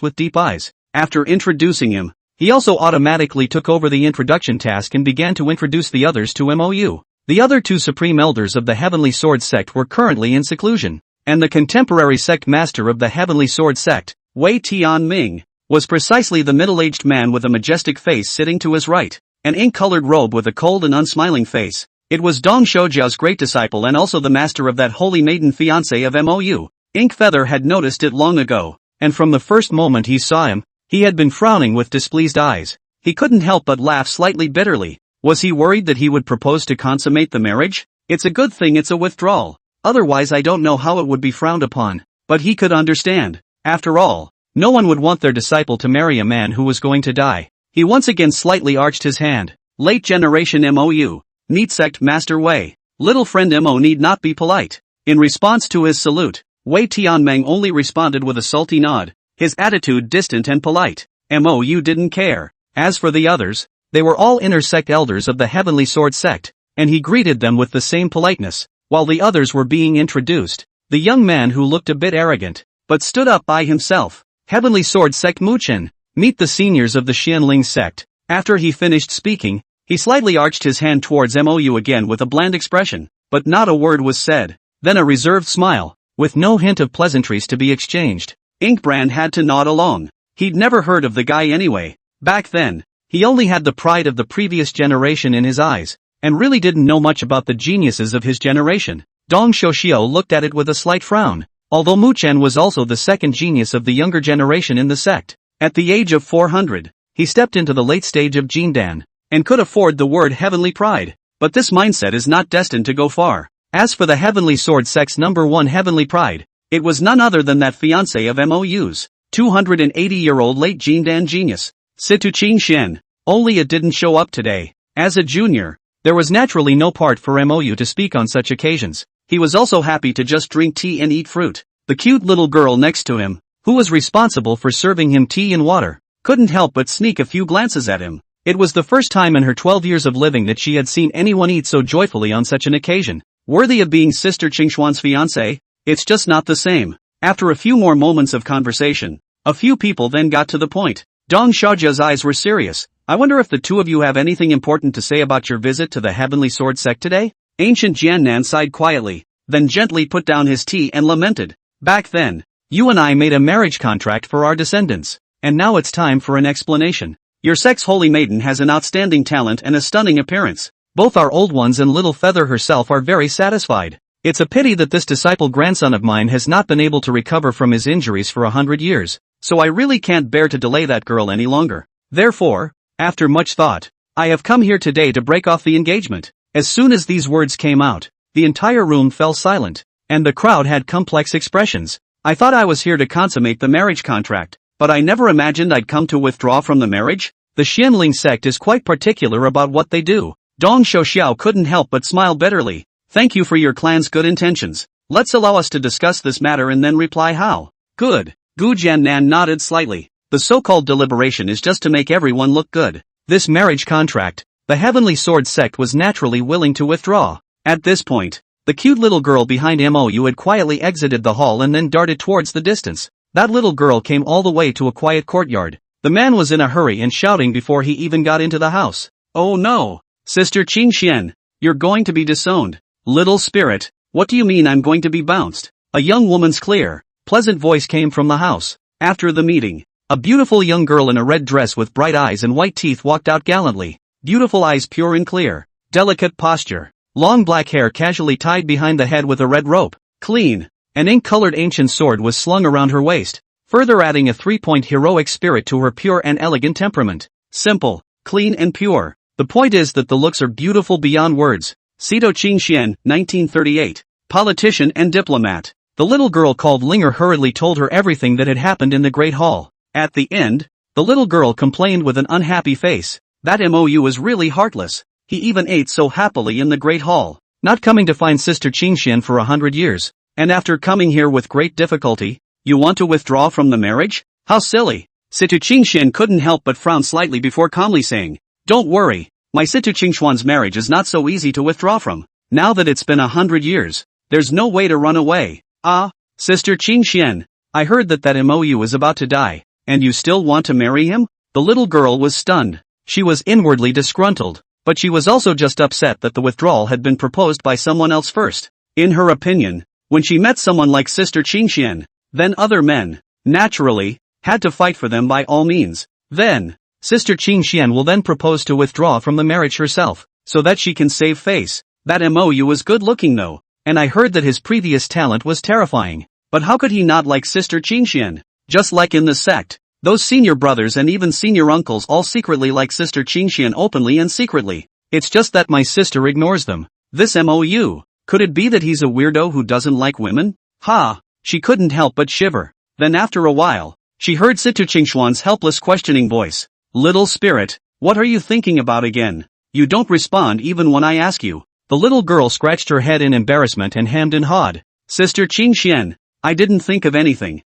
with deep eyes. After introducing him, he also automatically took over the introduction task and began to introduce the others to MOU. The other two Supreme Elders of the Heavenly Sword Sect were currently in seclusion, and the contemporary Sect Master of the Heavenly Sword Sect, Wei Tianming, was precisely the middle-aged man with a majestic face sitting to his right, an ink-colored robe with a cold and unsmiling face. It was Dong Shoujiao's great disciple and also the master of that holy maiden fiancé of MOU. Ink Feather had noticed it long ago, and from the first moment he saw him, he had been frowning with displeased eyes. He couldn't help but laugh slightly bitterly. Was he worried that he would propose to consummate the marriage? It's a good thing it's a withdrawal. Otherwise I don't know how it would be frowned upon. But he could understand. After all, no one would want their disciple to marry a man who was going to die. He once again slightly arched his hand. Late generation MOU. Meet Sect Master Wei. Little friend Mo need not be polite. In response to his salute, Wei Tianmeng only responded with a salty nod, his attitude distant and polite. MOU didn't care. As for the others, they were all inner sect elders of the Heavenly Sword Sect, and he greeted them with the same politeness. While the others were being introduced, the young man who looked a bit arrogant, but stood up by himself. Heavenly Sword Sect Muchen. Meet the seniors of the Xianling sect. After he finished speaking, he slightly arched his hand towards MOU again with a bland expression, but not a word was said. Then a reserved smile, with no hint of pleasantries to be exchanged. Inkbrand had to nod along. He'd never heard of the guy anyway. Back then, he only had the pride of the previous generation in his eyes, and really didn't know much about the geniuses of his generation. Dong Shouxiao looked at it with a slight frown. Although Mu Chen was also the second genius of the younger generation in the sect, at the age of 400, he stepped into the late stage of Jindan, and could afford the word heavenly pride. But this mindset is not destined to go far. As for the Heavenly Sword Sect's number one heavenly pride, it was none other than that fiancé of MOU's, 280-year-old late Jindan genius, Situ Qingxian. Only it didn't show up today. As a junior, there was naturally no part for MOU to speak on such occasions. He was also happy to just drink tea and eat fruit. The cute little girl next to him, who was responsible for serving him tea and water, couldn't help but sneak a few glances at him. It was the first time in her 12 years of living that she had seen anyone eat so joyfully on such an occasion. Worthy of being Sister Qingxuan's fiancé? It's just not the same. After a few more moments of conversation, a few people then got to the point. Dong Xiaojia's eyes were serious. I wonder if the two of you have anything important to say about your visit to the Heavenly Sword Sect today? Ancient Jiannan sighed quietly, then gently put down his tea and lamented. Back then, you and I made a marriage contract for our descendants, and now it's time for an explanation. Your sect's holy maiden has an outstanding talent and a stunning appearance. Both our old ones and Little Feather herself are very satisfied. It's a pity that this disciple grandson of mine has not been able to recover from his injuries for 100 years, so I really can't bear to delay that girl any longer. Therefore, after much thought, I have come here today to break off the engagement. As soon as these words came out, the entire room fell silent, and the crowd had complex expressions. I thought I was here to consummate the marriage contract, but I never imagined I'd come to withdraw from the marriage. The Xianling sect is quite particular about what they do. Dong Shouxiao couldn't help but smile bitterly. Thank you for your clan's good intentions. Let's allow us to discuss this matter and then reply how. Good. Gu Jiannan nodded slightly. The so-called deliberation is just to make everyone look good. This marriage contract, the Heavenly Sword Sect was naturally willing to withdraw. At this point, the cute little girl behind MOU had quietly exited the hall and then darted towards the distance. That little girl came all the way to a quiet courtyard. The man was in a hurry and shouting before he even got into the house. Oh no! Sister Qingxian, you're going to be disowned. Little spirit, what do you mean I'm going to be bounced? A young woman's clear, pleasant voice came from the house. After the meeting, a beautiful young girl in a red dress with bright eyes and white teeth walked out gallantly. Beautiful eyes pure and clear. Delicate posture. Long black hair casually tied behind the head with a red rope. Clean An ink-colored ancient sword was slung around her waist, further adding a 3-point heroic spirit to her pure and elegant temperament. Simple, clean and pure. The point is that the looks are beautiful beyond words. Sito Qingxian, 1938. Politician and diplomat. The little girl called Linger hurriedly told her everything that had happened in the Great Hall. At the end, the little girl complained with an unhappy face. That MOU was really heartless. He even ate so happily in the Great Hall, not coming to find Sister Qingxian for 100 years. And after coming here with great difficulty, you want to withdraw from the marriage? How silly. Situ Qingxian couldn't help but frown slightly before calmly saying, "Don't worry, my Situ Qingxuan's marriage is not so easy to withdraw from. Now that it's been 100 years, there's no way to run away." "Ah, Sister Qingxian, I heard that MOU is about to die, and you still want to marry him?" The little girl was stunned. She was inwardly disgruntled, but she was also just upset that the withdrawal had been proposed by someone else first. In her opinion, when she met someone like Sister Qingxian, then other men, naturally, had to fight for them by all means. Then, Sister Qingxian will then propose to withdraw from the marriage herself, so that she can save face. That MOU was good looking though, and I heard that his previous talent was terrifying. But how could he not like Sister Qingxian? Just like in the sect, those senior brothers and even senior uncles all secretly like Sister Qingxian openly and secretly. It's just that my sister ignores them. This MOU. Could it be that he's a weirdo who doesn't like women? Ha! She couldn't help but shiver. Then after a while, she heard Situ Qingxuan's helpless questioning voice. "Little spirit, what are you thinking about again? You don't respond even when I ask you." The little girl scratched her head in embarrassment and hemmed and hawed. "Sister Qingxian, I didn't think of anything.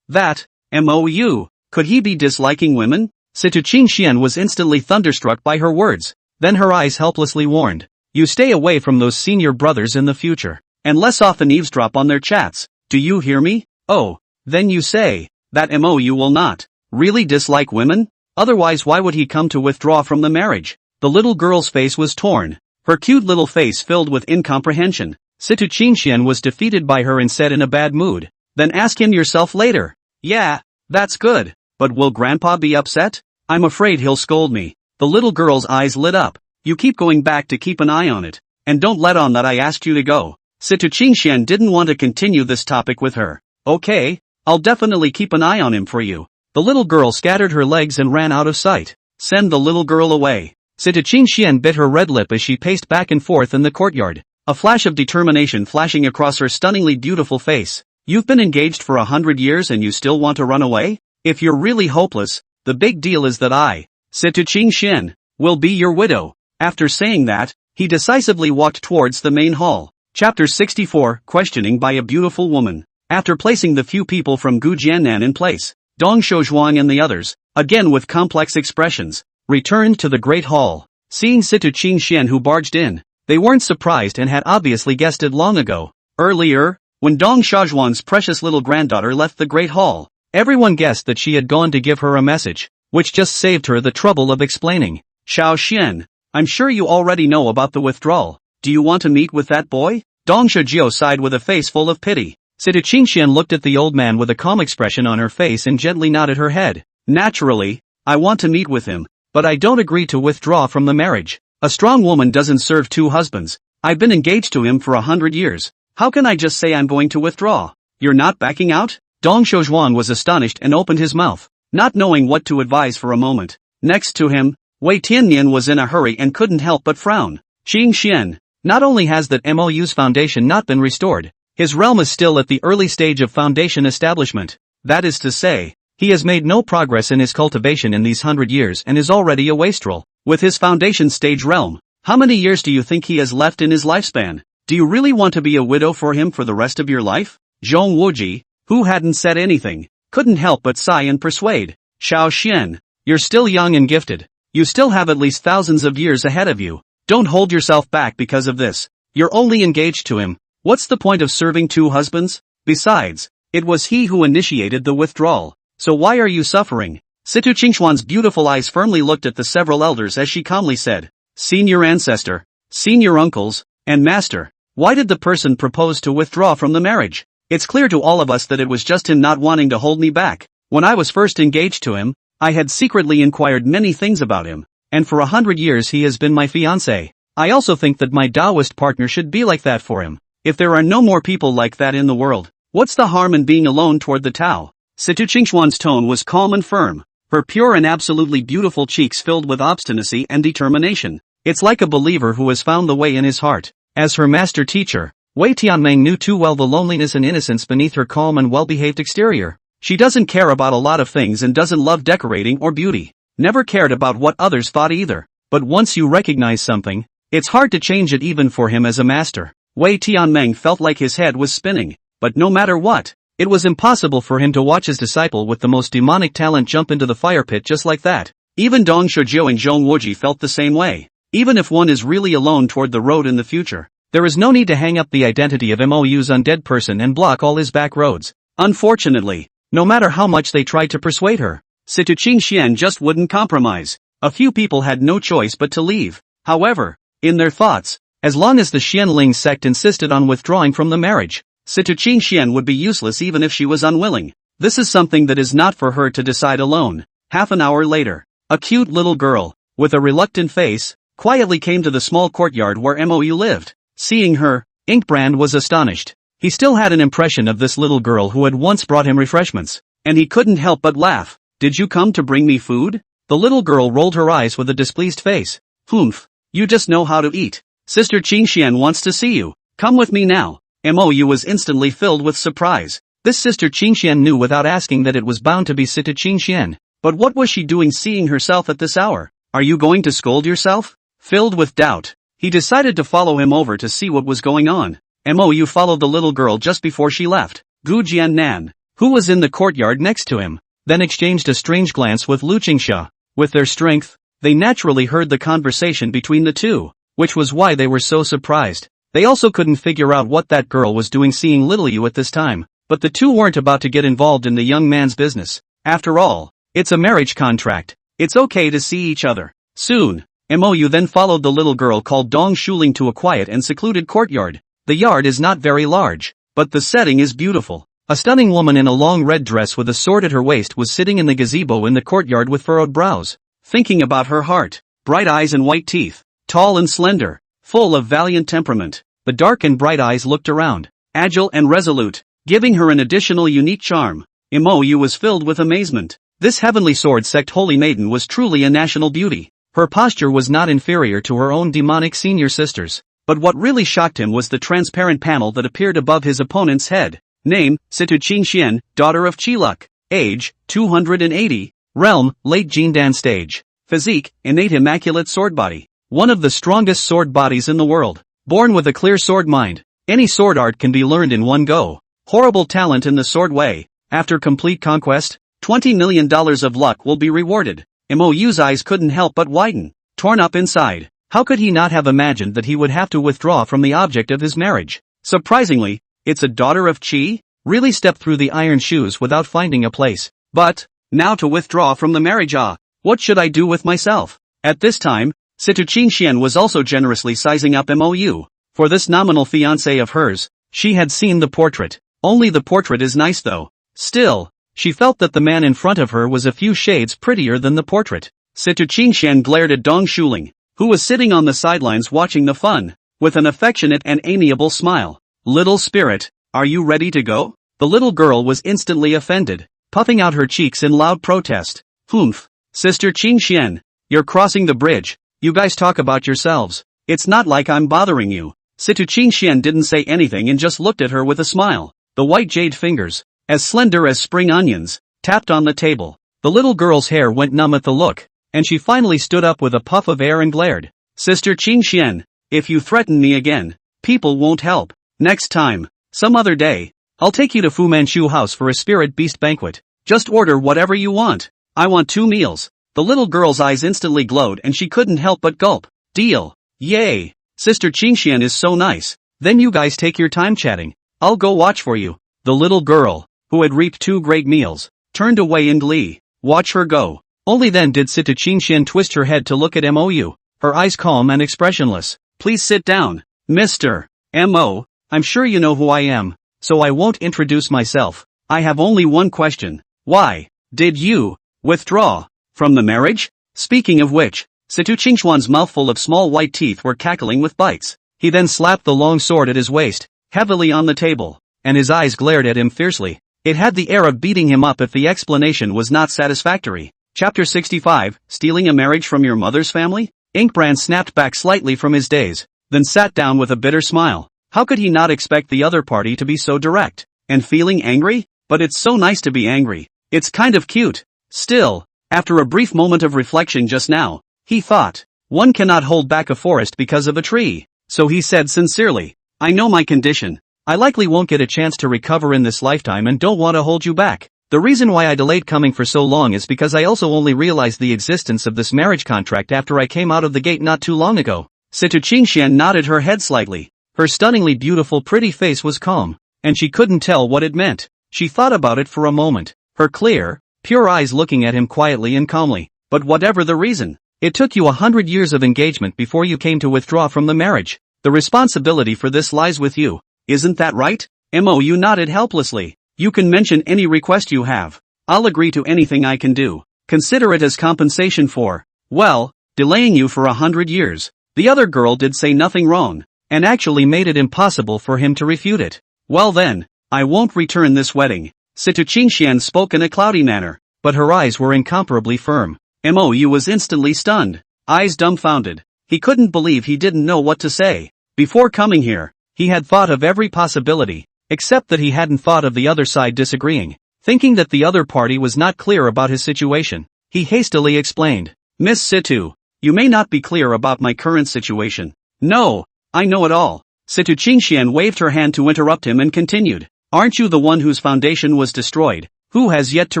That MOU, could he be disliking women?" Situ Qingxian was instantly thunderstruck by her words. Then her eyes helplessly warned, "You stay away from those senior brothers in the future, and less often eavesdrop on their chats. Do you hear me? Oh, then you say, that MOU will not really dislike women? Otherwise why would he come to withdraw from the marriage?" The little girl's face was torn, her cute little face filled with incomprehension. Situ Qingxian was defeated by her and said in a bad mood, "Then ask him yourself later." "Yeah, that's good, but will Grandpa be upset? I'm afraid he'll scold me." The little girl's eyes lit up. "You keep going back to keep an eye on it, and don't let on that I asked you to go." Situ Qingxian didn't want to continue this topic with her. "Okay, I'll definitely keep an eye on him for you." The little girl scattered her legs and ran out of sight. "Send the little girl away." Situ Qingxian bit her red lip as she paced back and forth in the courtyard, a flash of determination flashing across her stunningly beautiful face. "You've been engaged for 100 years and you still want to run away? If you're really hopeless, the big deal is that I, Situ Qingxian, will be your widow." After saying that, he decisively walked towards the main hall. Chapter 64, Questioning by a Beautiful Woman. After placing the few people from Gu Jiannan in place, Dong Shouzhuang and the others, again with complex expressions, returned to the Great Hall. Seeing Situ Qingxian who barged in, they weren't surprised and had obviously guessed it long ago. Earlier, when Dong Shouzhuang's precious little granddaughter left the Great Hall, everyone guessed that she had gone to give her a message, which just saved her the trouble of explaining. "Xiao Xian, I'm sure you already know about the withdrawal. Do you want to meet with that boy?" Dong Shoujiu sighed with a face full of pity. Situ Qingxian looked at the old man with a calm expression on her face and gently nodded her head. "Naturally, I want to meet with him, but I don't agree to withdraw from the marriage. A strong woman doesn't serve two husbands. I've been engaged to him for 100 years. How can I just say I'm going to withdraw?" "You're not backing out?" Dong Shouzhuang was astonished and opened his mouth, not knowing what to advise for a moment. Next to him, Wei Tiannian was in a hurry and couldn't help but frown. "Qingxian, not only has that MOU's foundation not been restored, his realm is still at the early stage of foundation establishment. That is to say, he has made no progress in his cultivation in these 100 years and is already a wastrel. With his foundation stage realm, how many years do you think he has left in his lifespan? Do you really want to be a widow for him for the rest of your life?" Zhong Wuji, who hadn't said anything, couldn't help but sigh and persuade. "Xiao Xian, you're still young and gifted. You still have at least thousands of years ahead of you. Don't hold yourself back because of this. You're only engaged to him. What's the point of serving two husbands? Besides, it was he who initiated the withdrawal. So why are you suffering?" Situ Qingxuan's beautiful eyes firmly looked at the several elders as she calmly said, "Senior ancestor, senior uncles, and master, why did the person propose to withdraw from the marriage? It's clear to all of us that it was just him not wanting to hold me back. When I was first engaged to him, I had secretly inquired many things about him, and for 100 years he has been my fiancé. I also think that my Taoist partner should be like that for him. If there are no more people like that in the world, What's the harm in being alone toward the Tao? Situ Qingxuan's tone was calm and firm, her pure and absolutely beautiful cheeks filled with obstinacy and determination. It's like a believer who has found the way in his heart. As her master teacher, Wei Tianmeng knew too well the loneliness and innocence beneath her calm and well-behaved exterior. She doesn't care about a lot of things and doesn't love decorating or beauty. Never cared about what others thought either. But once you recognize something, it's hard to change it even for him as a master. Wei Tianmeng felt like his head was spinning. But no matter what, it was impossible for him to watch his disciple with the most demonic talent jump into the fire pit just like that. Even Dong Shoujiu and Zhong Wuji felt the same way. Even if one is really alone toward the road in the future, there is no need to hang up the identity of MOU's undead person and block all his back roads. Unfortunately, no matter how much they tried to persuade her, Situ Qingxian just wouldn't compromise. A few people had no choice but to leave. However, in their thoughts, as long as the Xianling sect insisted on withdrawing from the marriage, Situ Qingxian would be useless even if she was unwilling. This is something that is not for her to decide alone. Half an hour later, a cute little girl, with a reluctant face, quietly came to the small courtyard where MOU lived. Seeing her, Inkbrand was astonished. He still had an impression of this little girl who had once brought him refreshments, and he couldn't help but laugh. Did you come to bring me food? The little girl rolled her eyes with a displeased face. Humph, you just know how to eat. Sister Qingxian wants to see you. Come with me now. MOU was instantly filled with surprise. This Sister Qingxian knew without asking that it was bound to be Situ Qingxian. But what was she doing seeing herself at this hour? Are you going to scold yourself? Filled with doubt, he decided to follow him over to see what was going on. MOU followed the little girl just before she left. Gu Jiannan, who was in the courtyard next to him, then exchanged a strange glance with Lu Qingsha. With their strength, they naturally heard the conversation between the two, which was why they were so surprised. They also couldn't figure out what that girl was doing seeing little Yu at this time, but the two weren't about to get involved in the young man's business. After all, it's a marriage contract. It's okay to see each other. Soon, MOU then followed the little girl called Dong Shuling to a quiet and secluded courtyard. The yard is not very large, but the setting is beautiful. A stunning woman in a long red dress with a sword at her waist was sitting in the gazebo in the courtyard with furrowed brows, thinking about her heart, bright eyes and white teeth, tall and slender, full of valiant temperament. The dark and bright eyes looked around, agile and resolute, giving her an additional unique charm. MOU was filled with amazement. This heavenly sword sect holy maiden was truly a national beauty. Her posture was not inferior to her own demonic senior sisters. But what really shocked him was the transparent panel that appeared above his opponent's head. Name, Situ Qingxian, daughter of Qiluk. Age, 280. Realm, late Jindan stage. Physique, innate immaculate sword body. One of the strongest sword bodies in the world. Born with a clear sword mind. Any sword art can be learned in one go. Horrible talent in the sword way. After complete conquest, $20 million of luck will be rewarded. MOU's eyes couldn't help but widen, torn up inside. How could he not have imagined that he would have to withdraw from the object of his marriage? Surprisingly, it's a daughter of Qi? Really stepped through the iron shoes without finding a place. But, now to withdraw from the marriage, what should I do with myself? At this time, Situ Qingxian was also generously sizing up MOU. For this nominal fiancé of hers, she had seen the portrait. Only the portrait is nice though. Still, she felt that the man in front of her was a few shades prettier than the portrait. Situ Qingxian glared at Dong Shuling, who was sitting on the sidelines watching the fun, with an affectionate and amiable smile. Little spirit, are you ready to go? The little girl was instantly offended, puffing out her cheeks in loud protest. Humph, Sister Qingxian, you're crossing the bridge. You guys talk about yourselves. It's not like I'm bothering you. Situ Qingxian didn't say anything and just looked at her with a smile. The white jade fingers, as slender as spring onions, tapped on the table. The little girl's hair went numb at the look, and she finally stood up with a puff of air and glared. Sister Qingxian, if you threaten me again, people won't help. Next time, some other day, I'll take you to Fu Manchu house for a spirit beast banquet. Just order whatever you want. I want 2 meals. The little girl's eyes instantly glowed and she couldn't help but gulp. Deal. Yay. Sister Qingxian is so nice. Then you guys take your time chatting. I'll go watch for you. The little girl, who had reaped 2 great meals, turned away in glee. Watch her go. Only then did Situ Qingxian twist her head to look at MOU, her eyes calm and expressionless. Please sit down, Mr. M.O. I'm sure you know who I am, so I won't introduce myself. I have only one question. Why did you withdraw from the marriage? Speaking of which, Situ Qingxuan's mouthful of small white teeth were cackling with bites. He then slapped the long sword at his waist, heavily on the table. and his eyes glared at him fiercely. It had the air of beating him up if the explanation was not satisfactory. Chapter 65, Stealing a Marriage from Your Mother's Family? Inkbrand snapped back slightly from his daze, then sat down with a bitter smile. How could he not expect the other party to be so direct? And feeling angry? But it's so nice to be angry. It's kind of cute. Still, after a brief moment of reflection just now, he thought, one cannot hold back a forest because of a tree. So he said sincerely, I know my condition. I likely won't get a chance to recover in this lifetime and don't want to hold you back. The reason why I delayed coming for so long is because I also only realized the existence of this marriage contract after I came out of the gate not too long ago. Situ Qingxian nodded her head slightly. Her stunningly beautiful pretty face was calm, and she couldn't tell what it meant. She thought about it for a moment, her clear, pure eyes looking at him quietly and calmly. But whatever the reason, it took you 100 years of engagement before you came to withdraw from the marriage. The responsibility for this lies with you. Isn't that right? You nodded helplessly. You can mention any request you have. I'll agree to anything I can do. Consider it as compensation for, well, delaying you for 100 years. The other girl did say nothing wrong, and actually made it impossible for him to refute it. Well then, I won't return this wedding. Situ Qingxian spoke in a cloudy manner, but her eyes were incomparably firm. Mou was instantly stunned, eyes dumbfounded. He couldn't believe he didn't know what to say. Before coming here, he had thought of every possibility, except that he hadn't thought of the other side disagreeing. Thinking that the other party was not clear about his situation, he hastily explained, Miss Situ, you may not be clear about my current situation. No, I know it all. Situ Qingxian waved her hand to interrupt him and continued, aren't you the one whose foundation was destroyed, who has yet to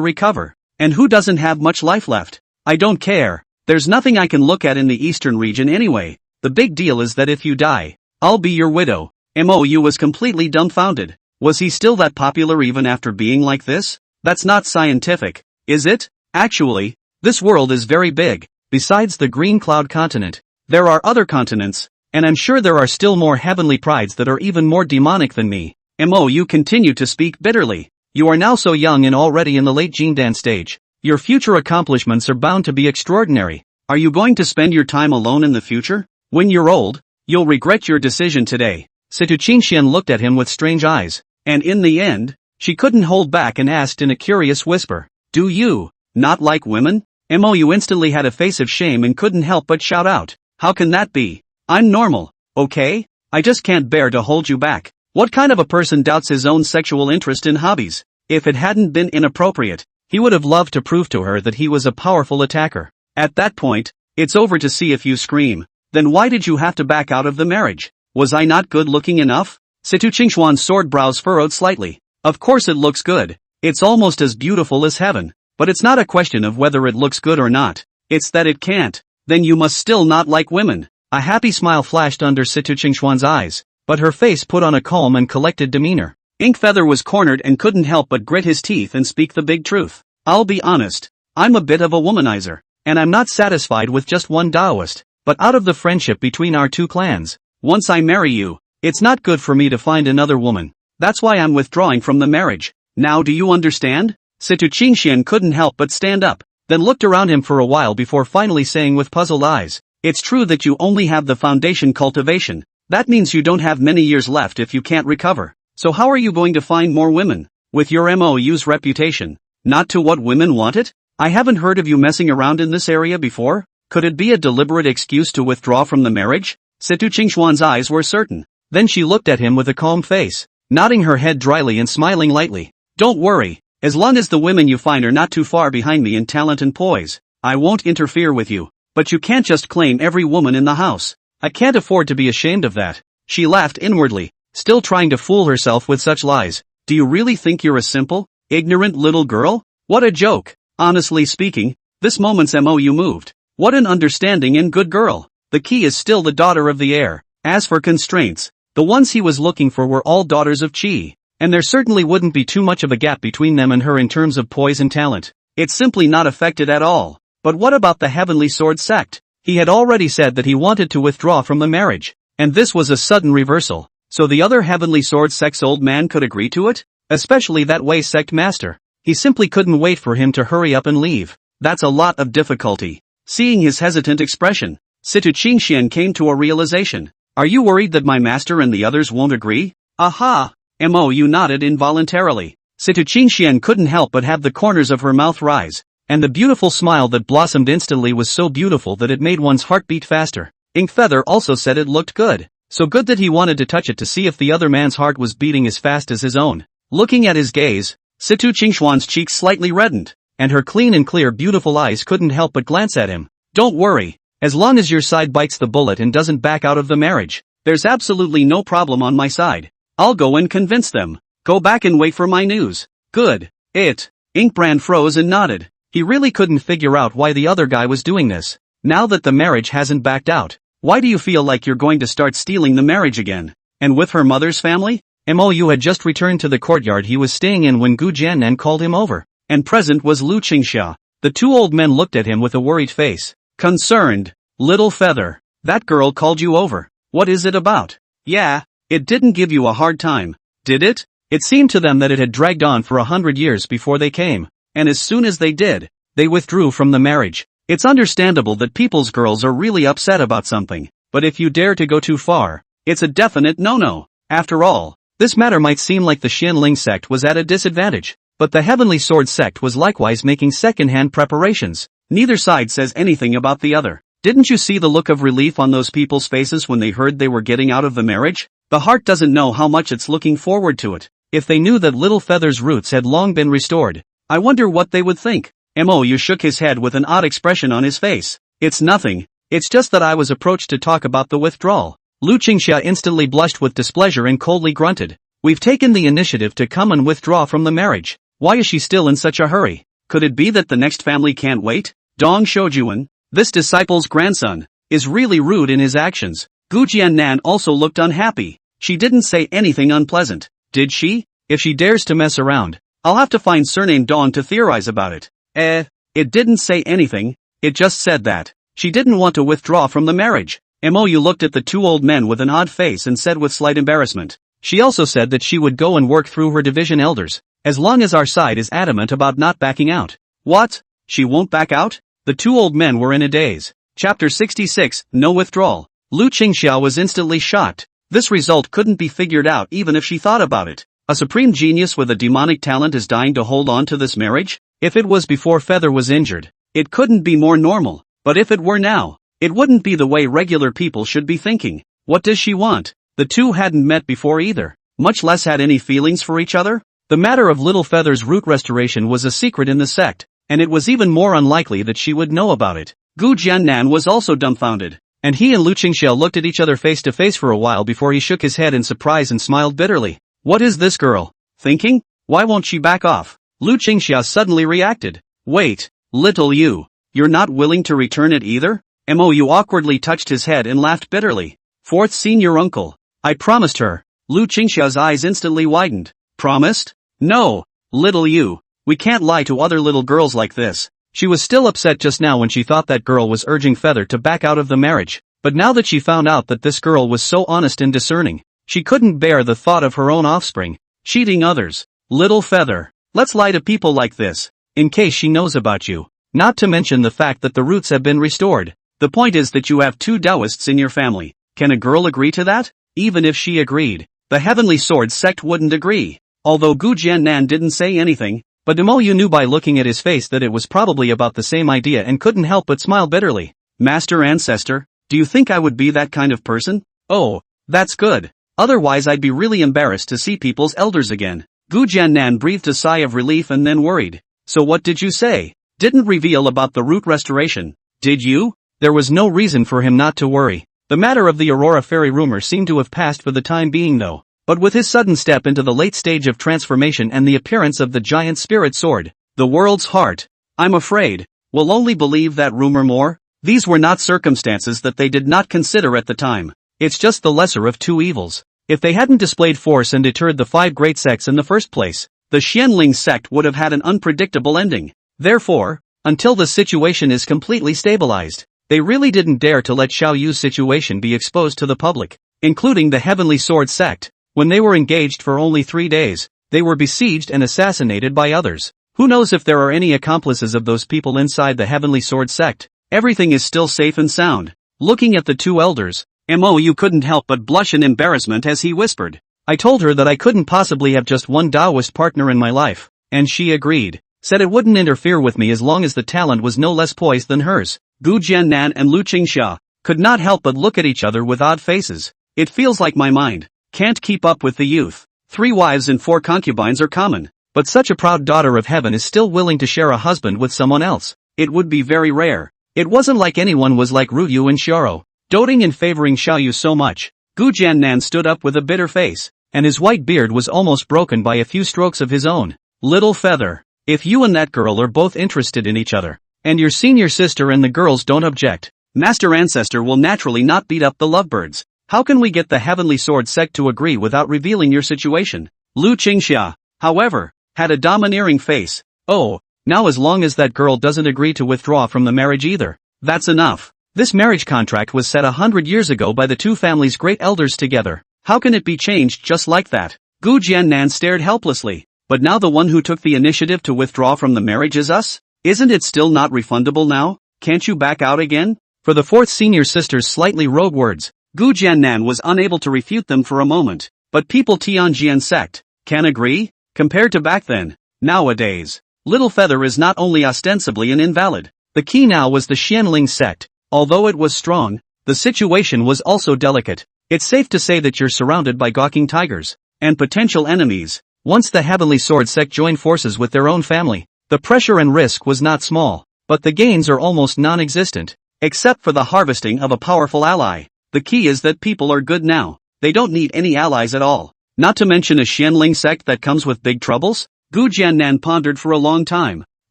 recover, and who doesn't have much life left? I don't care. There's nothing I can look at in the eastern region anyway. The big deal is that if you die, I'll be your widow. Mou was completely dumbfounded. Was he still that popular even after being like this? That's not scientific, is it? Actually, this world is very big. Besides the Green Cloud continent, there are other continents, and I'm sure there are still more heavenly prides that are even more demonic than me. Mou continued to speak bitterly. You are now so young and already in the late Jindan stage. Your future accomplishments are bound to be extraordinary. Are you going to spend your time alone in the future? When you're old, you'll regret your decision today. Situ Qingxian looked at him with strange eyes, and in the end, she couldn't hold back and asked in a curious whisper, do you not like women? Mou instantly had a face of shame and couldn't help but shout out, how can that be? I'm normal, okay? I just can't bear to hold you back. What kind of a person doubts his own sexual interest in hobbies? If it hadn't been inappropriate, he would have loved to prove to her that he was a powerful attacker. At that point, it's over to see if you scream. Then why did you have to back out of the marriage? Was I not good looking enough? Situ Qingxuan's sword brows furrowed slightly. Of course it looks good. It's almost as beautiful as heaven. But it's not a question of whether it looks good or not. It's that it can't. Then you must still not like women. A happy smile flashed under Situ Qingxuan's eyes, but her face put on a calm and collected demeanor. Inkfeather was cornered and couldn't help but grit his teeth and speak the big truth. I'll be honest. I'm a bit of a womanizer, and I'm not satisfied with just one Taoist. But out of the friendship between our two clans, once I marry you, it's not good for me to find another woman. That's why I'm withdrawing from the marriage. Now do you understand? Situ Qingxian couldn't help but stand up, then looked around him for a while before finally saying with puzzled eyes, it's true that you only have the foundation cultivation. That means you don't have many years left if you can't recover. So how are you going to find more women? With your MOU's reputation, not to what women want it? I haven't heard of you messing around in this area before. Could it be a deliberate excuse to withdraw from the marriage? Situ Qingxuan's eyes were certain. Then she looked at him with a calm face, nodding her head dryly and smiling lightly. Don't worry, as long as the women you find are not too far behind me in talent and poise, I won't interfere with you. But you can't just claim every woman in the house. I can't afford to be ashamed of that. She laughed inwardly, still trying to fool herself with such lies. Do you really think you're a simple, ignorant little girl? What a joke. Honestly speaking, this moment's MOU moved. What an understanding and good girl. The key is still the daughter of the heir. As for constraints, the ones he was looking for were all daughters of Qi, and there certainly wouldn't be too much of a gap between them and her in terms of poise and talent. It's simply not affected at all. But what about the Heavenly Sword Sect? He had already said that he wanted to withdraw from the marriage, and this was a sudden reversal. So the other Heavenly Sword Sect's old man could agree to it? Especially that Wei Sect master. He simply couldn't wait for him to hurry up and leave. That's a lot of difficulty. Seeing his hesitant expression, Situ Qingxian came to a realization. Are you worried that my master and the others won't agree? Aha! Mo nodded involuntarily. Situ Qingxian couldn't help but have the corners of her mouth rise, and the beautiful smile that blossomed instantly was so beautiful that it made one's heart beat faster. Ink Feather also said it looked good, so good that he wanted to touch it to see if the other man's heart was beating as fast as his own. Looking at his gaze, Situ Qingxuan's cheeks slightly reddened, and her clean and clear beautiful eyes couldn't help but glance at him. Don't worry, as long as your side bites the bullet and doesn't back out of the marriage, there's absolutely no problem on my side. I'll go and convince them. Go back and wait for my news. Good. Inkbrand froze and nodded. He really couldn't figure out why the other guy was doing this. Now that the marriage hasn't backed out, why do you feel like you're going to start stealing the marriage again? And with her mother's family? Mou had just returned to the courtyard he was staying in when Gu Jiannan called him over, and present was Lu Qingxia. The two old men looked at him with a worried face. Concerned. Little Feather, that girl called you over. What is it about? Yeah, it didn't give you a hard time, did it? It seemed to them that it had dragged on for 100 years before they came, and as soon as they did, they withdrew from the marriage. It's understandable that people's girls are really upset about something, but if you dare to go too far, it's a definite no-no. After all, this matter might seem like the Xianling sect was at a disadvantage, but the Heavenly Sword sect was likewise making second-hand preparations. Neither side says anything about the other. Didn't you see the look of relief on those people's faces when they heard they were getting out of the marriage? The heart doesn't know how much it's looking forward to it. If they knew that Little Feather's roots had long been restored, I wonder what they would think. Mou shook his head with an odd expression on his face. It's nothing. It's just that I was approached to talk about the withdrawal. Lu Qingxia instantly blushed with displeasure and coldly grunted. We've taken the initiative to come and withdraw from the marriage. Why is she still in such a hurry? Could it be that the next family can't wait? Dong Shoujuan, this disciple's grandson, is really rude in his actions. Gu Jiannan also looked unhappy. She didn't say anything unpleasant, did she? If she dares to mess around, I'll have to find surname Dong to theorize about it. It didn't say anything, it just said that she didn't want to withdraw from the marriage. Mou looked at the two old men with an odd face and said with slight embarrassment. She also said that she would go and work through her division elders, as long as our side is adamant about not backing out. What? She won't back out? The two old men were in a daze. Chapter 66, No Withdrawal. Lu Qingxia was instantly shocked. This result couldn't be figured out even if she thought about it. A supreme genius with a demonic talent is dying to hold on to this marriage? If it was before Feather was injured, it couldn't be more normal. But if it were now, it wouldn't be the way regular people should be thinking. What does she want? The two hadn't met before either, much less had any feelings for each other. The matter of Little Feather's root restoration was a secret in the sect, and it was even more unlikely that she would know about it. Gu Jiannan was also dumbfounded, and he and Lu Qingxiao looked at each other face to face for a while before he shook his head in surprise and smiled bitterly. What is this girl thinking? Why won't she back off? Lu Qingxiao suddenly reacted. Wait, little you, you're not willing to return it either? Mou awkwardly touched his head and laughed bitterly. Fourth senior uncle. I promised her. Lu Qingxiao's eyes instantly widened. Promised? No, little you. We can't lie to other little girls like this. She was still upset just now when she thought that girl was urging Feather to back out of the marriage, but now that she found out that this girl was so honest and discerning, she couldn't bear the thought of her own offspring cheating others. Little Feather, let's lie to people like this, in case she knows about you. Not to mention the fact that the roots have been restored. The point is that you have two Taoists in your family. Can a girl agree to that? Even if she agreed, the Heavenly Sword sect wouldn't agree. Although Gu Jiannan didn't say anything, but Mou knew by looking at his face that it was probably about the same idea and couldn't help but smile bitterly. Master Ancestor, do you think I would be that kind of person? Oh, that's good. Otherwise I'd be really embarrassed to see people's elders again. Gu Jiannan breathed a sigh of relief and then worried. So what did you say? Didn't reveal about the root restoration, did you? There was no reason for him not to worry. The matter of the Aurora Fairy rumor seemed to have passed for the time being though. But with his sudden step into the late stage of transformation and the appearance of the giant spirit sword, the world's heart, I'm afraid, will only believe that rumor more. These were not circumstances that they did not consider at the time. It's just the lesser of two evils. If they hadn't displayed force and deterred the 5 great sects in the first place, the Xianling sect would have had an unpredictable ending. Therefore, until the situation is completely stabilized, they really didn't dare to let Xiao Yu's situation be exposed to the public, including the Heavenly Sword sect. When they were engaged for only 3 days, they were besieged and assassinated by others. Who knows if there are any accomplices of those people inside the Heavenly Sword sect? Everything is still safe and sound. Looking at the two elders, Mou couldn't help but blush in embarrassment as he whispered, I told her that I couldn't possibly have just one Taoist partner in my life, and she agreed. Said it wouldn't interfere with me as long as the talent was no less poised than hers. Gu Jiannan and Lu Qingxia could not help but look at each other with odd faces. It feels like my mind can't keep up with the youth. 3 wives and 4 concubines are common, but such a proud daughter of heaven is still willing to share a husband with someone else. It would be very rare. It wasn't like anyone was like Ruyu and Xiao, doting and favoring Xiaoyu so much. Gu Jiannan stood up with a bitter face, and his white beard was almost broken by a few strokes of his own. Little feather, if you and that girl are both interested in each other, and your senior sister and the girls don't object, Master Ancestor will naturally not beat up the lovebirds. How can we get the Heavenly Sword Sect to agree without revealing your situation? Lu Qingxia, however, had a domineering face. Oh, now as long as that girl doesn't agree to withdraw from the marriage either, that's enough. This marriage contract was set 100 years ago by the 2 families' great elders together. How can it be changed just like that? Gu Jiannan stared helplessly. But now the one who took the initiative to withdraw from the marriage is us? Isn't it still not refundable now? Can't you back out again? For the 4th senior sister's slightly rogue words, Gu Jiannan was unable to refute them for a moment. But people Tianjian sect can agree? Compared to back then, nowadays, Little Feather is not only ostensibly an invalid. The key now was the Xianling sect. Although it was strong, the situation was also delicate. It's safe to say that you're surrounded by gawking tigers and potential enemies. Once the Heavenly Sword Sect joined forces with their own family, the pressure and risk was not small, but the gains are almost non-existent, except for the harvesting of a powerful ally. The key is that people are good now. They don't need any allies at all. Not to mention a Xianling sect that comes with big troubles? Gu Jiannan pondered for a long time,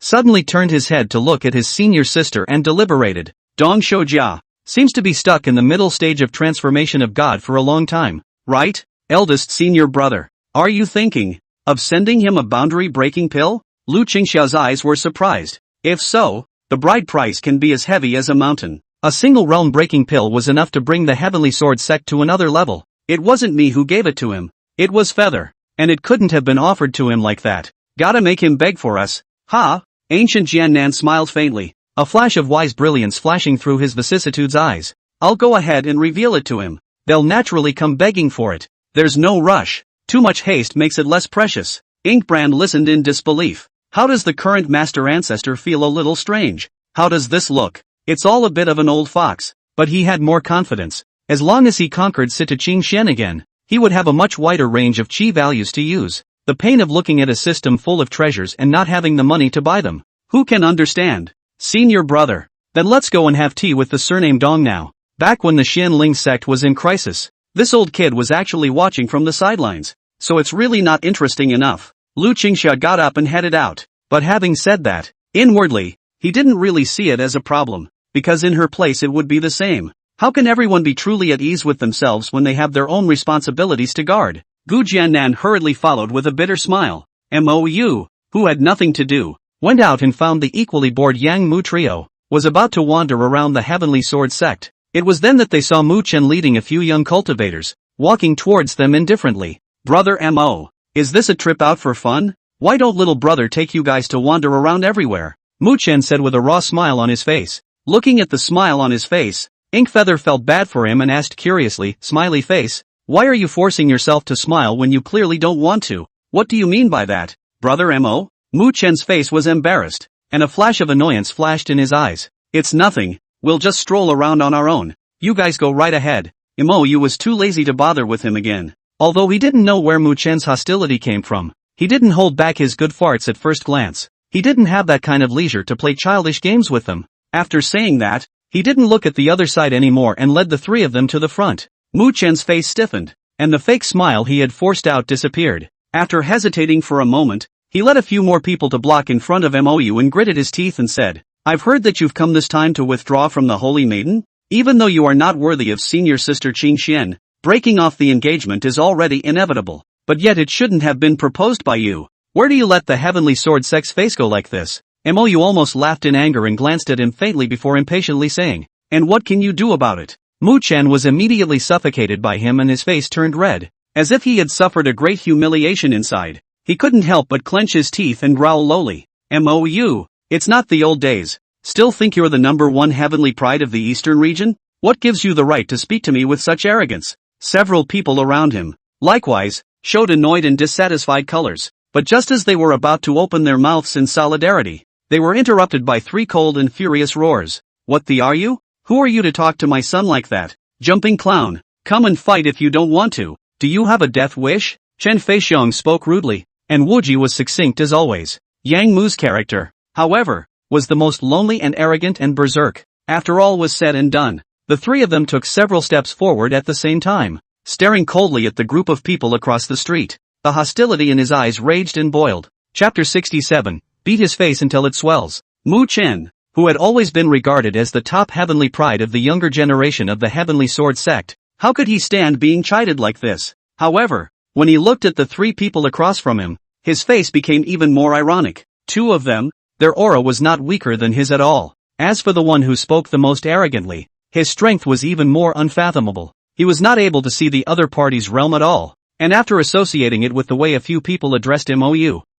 suddenly turned his head to look at his senior sister and deliberated. Dong Shoujia seems to be stuck in the middle stage of transformation of God for a long time, right? Eldest senior brother. Are you thinking of sending him a boundary-breaking pill? Lu Qingxia's eyes were surprised. If so, the bride price can be as heavy as a mountain. A single realm-breaking pill was enough to bring the Heavenly Sword Sect to another level. It wasn't me who gave it to him. It was Feather. And it couldn't have been offered to him like that. Gotta make him beg for us. Ha! Ancient Jiannan smiled faintly, a flash of wise brilliance flashing through his vicissitudes eyes. I'll go ahead and reveal it to him. They'll naturally come begging for it. There's no rush. Too much haste makes it less precious. Inkbrand listened in disbelief. How does the current Master Ancestor feel a little strange? How does this look? It's all a bit of an old fox, but he had more confidence. As long as he conquered Sita Qingxian again, he would have a much wider range of chi values to use. The pain of looking at a system full of treasures and not having the money to buy them. Who can understand? Senior brother. Then let's go and have tea with the surname Dong now. Back when the Xianling sect was in crisis, this old kid was actually watching from the sidelines. So it's really not interesting enough. Lu Qingxia got up and headed out. But having said that, inwardly, he didn't really see it as a problem, because in her place it would be the same. How can everyone be truly at ease with themselves when they have their own responsibilities to guard? Gu Jiannan hurriedly followed with a bitter smile. Mou, who had nothing to do, went out and found the equally bored Yang Mu trio, was about to wander around the Heavenly Sword Sect. It was then that they saw Mu Chen leading a few young cultivators, walking towards them indifferently. Brother Mo, is this a trip out for fun? Why don't little brother take you guys to wander around everywhere? Mu Chen said with a raw smile on his face. Looking at the smile on his face, Inkfeather felt bad for him and asked curiously, smiley face, why are you forcing yourself to smile when you clearly don't want to? What do you mean by that, Brother Mo? Mu Chen's face was embarrassed, and a flash of annoyance flashed in his eyes. It's nothing, we'll just stroll around on our own. You guys go right ahead. Mo was too lazy to bother with him again. Although he didn't know where Mu Chen's hostility came from, he didn't hold back his good farts at first glance. He didn't have that kind of leisure to play childish games with them. After saying that, he didn't look at the other side anymore and led the 3 of them to the front. Mu Chen's face stiffened, and the fake smile he had forced out disappeared. After hesitating for a moment, he led a few more people to block in front of Mou and gritted his teeth and said, I've heard that you've come this time to withdraw from the Holy Maiden? Even though you are not worthy of senior sister Qingxian, breaking off the engagement is already inevitable. But yet it shouldn't have been proposed by you. Where do you let the Heavenly Sword Sect's face go like this? Mou almost laughed in anger and glanced at him faintly before impatiently saying, and what can you do about it? Mu Chen was immediately suffocated by him and his face turned red, as if he had suffered a great humiliation inside. He couldn't help but clench his teeth and growl lowly. Mou, it's not the old days. Still think you're the #1 heavenly pride of the eastern region? What gives you the right to speak to me with such arrogance? Several people around him, likewise, showed annoyed and dissatisfied colors. But just as they were about to open their mouths in solidarity, they were interrupted by 3 cold and furious roars. What the are you? Who are you to talk to my son like that? Jumping clown. Come and fight if you don't want to. Do you have a death wish? Chen Feixiong spoke rudely, and Wuji was succinct as always. Yang Mu's character, however, was the most lonely and arrogant and berserk. After all was said and done, the 3 of them took several steps forward at the same time, staring coldly at the group of people across the street. The hostility in his eyes raged and boiled. Chapter 67, Beat his face until it swells. Mu Chen, who had always been regarded as the top heavenly pride of the younger generation of the Heavenly Sword Sect, how could he stand being chided like this? However, when he looked at the 3 people across from him, his face became even more ironic. 2 of them, their aura was not weaker than his at all. As for the one who spoke the most arrogantly, his strength was even more unfathomable. He was not able to see the other party's realm at all, and after associating it with the way a few people addressed him,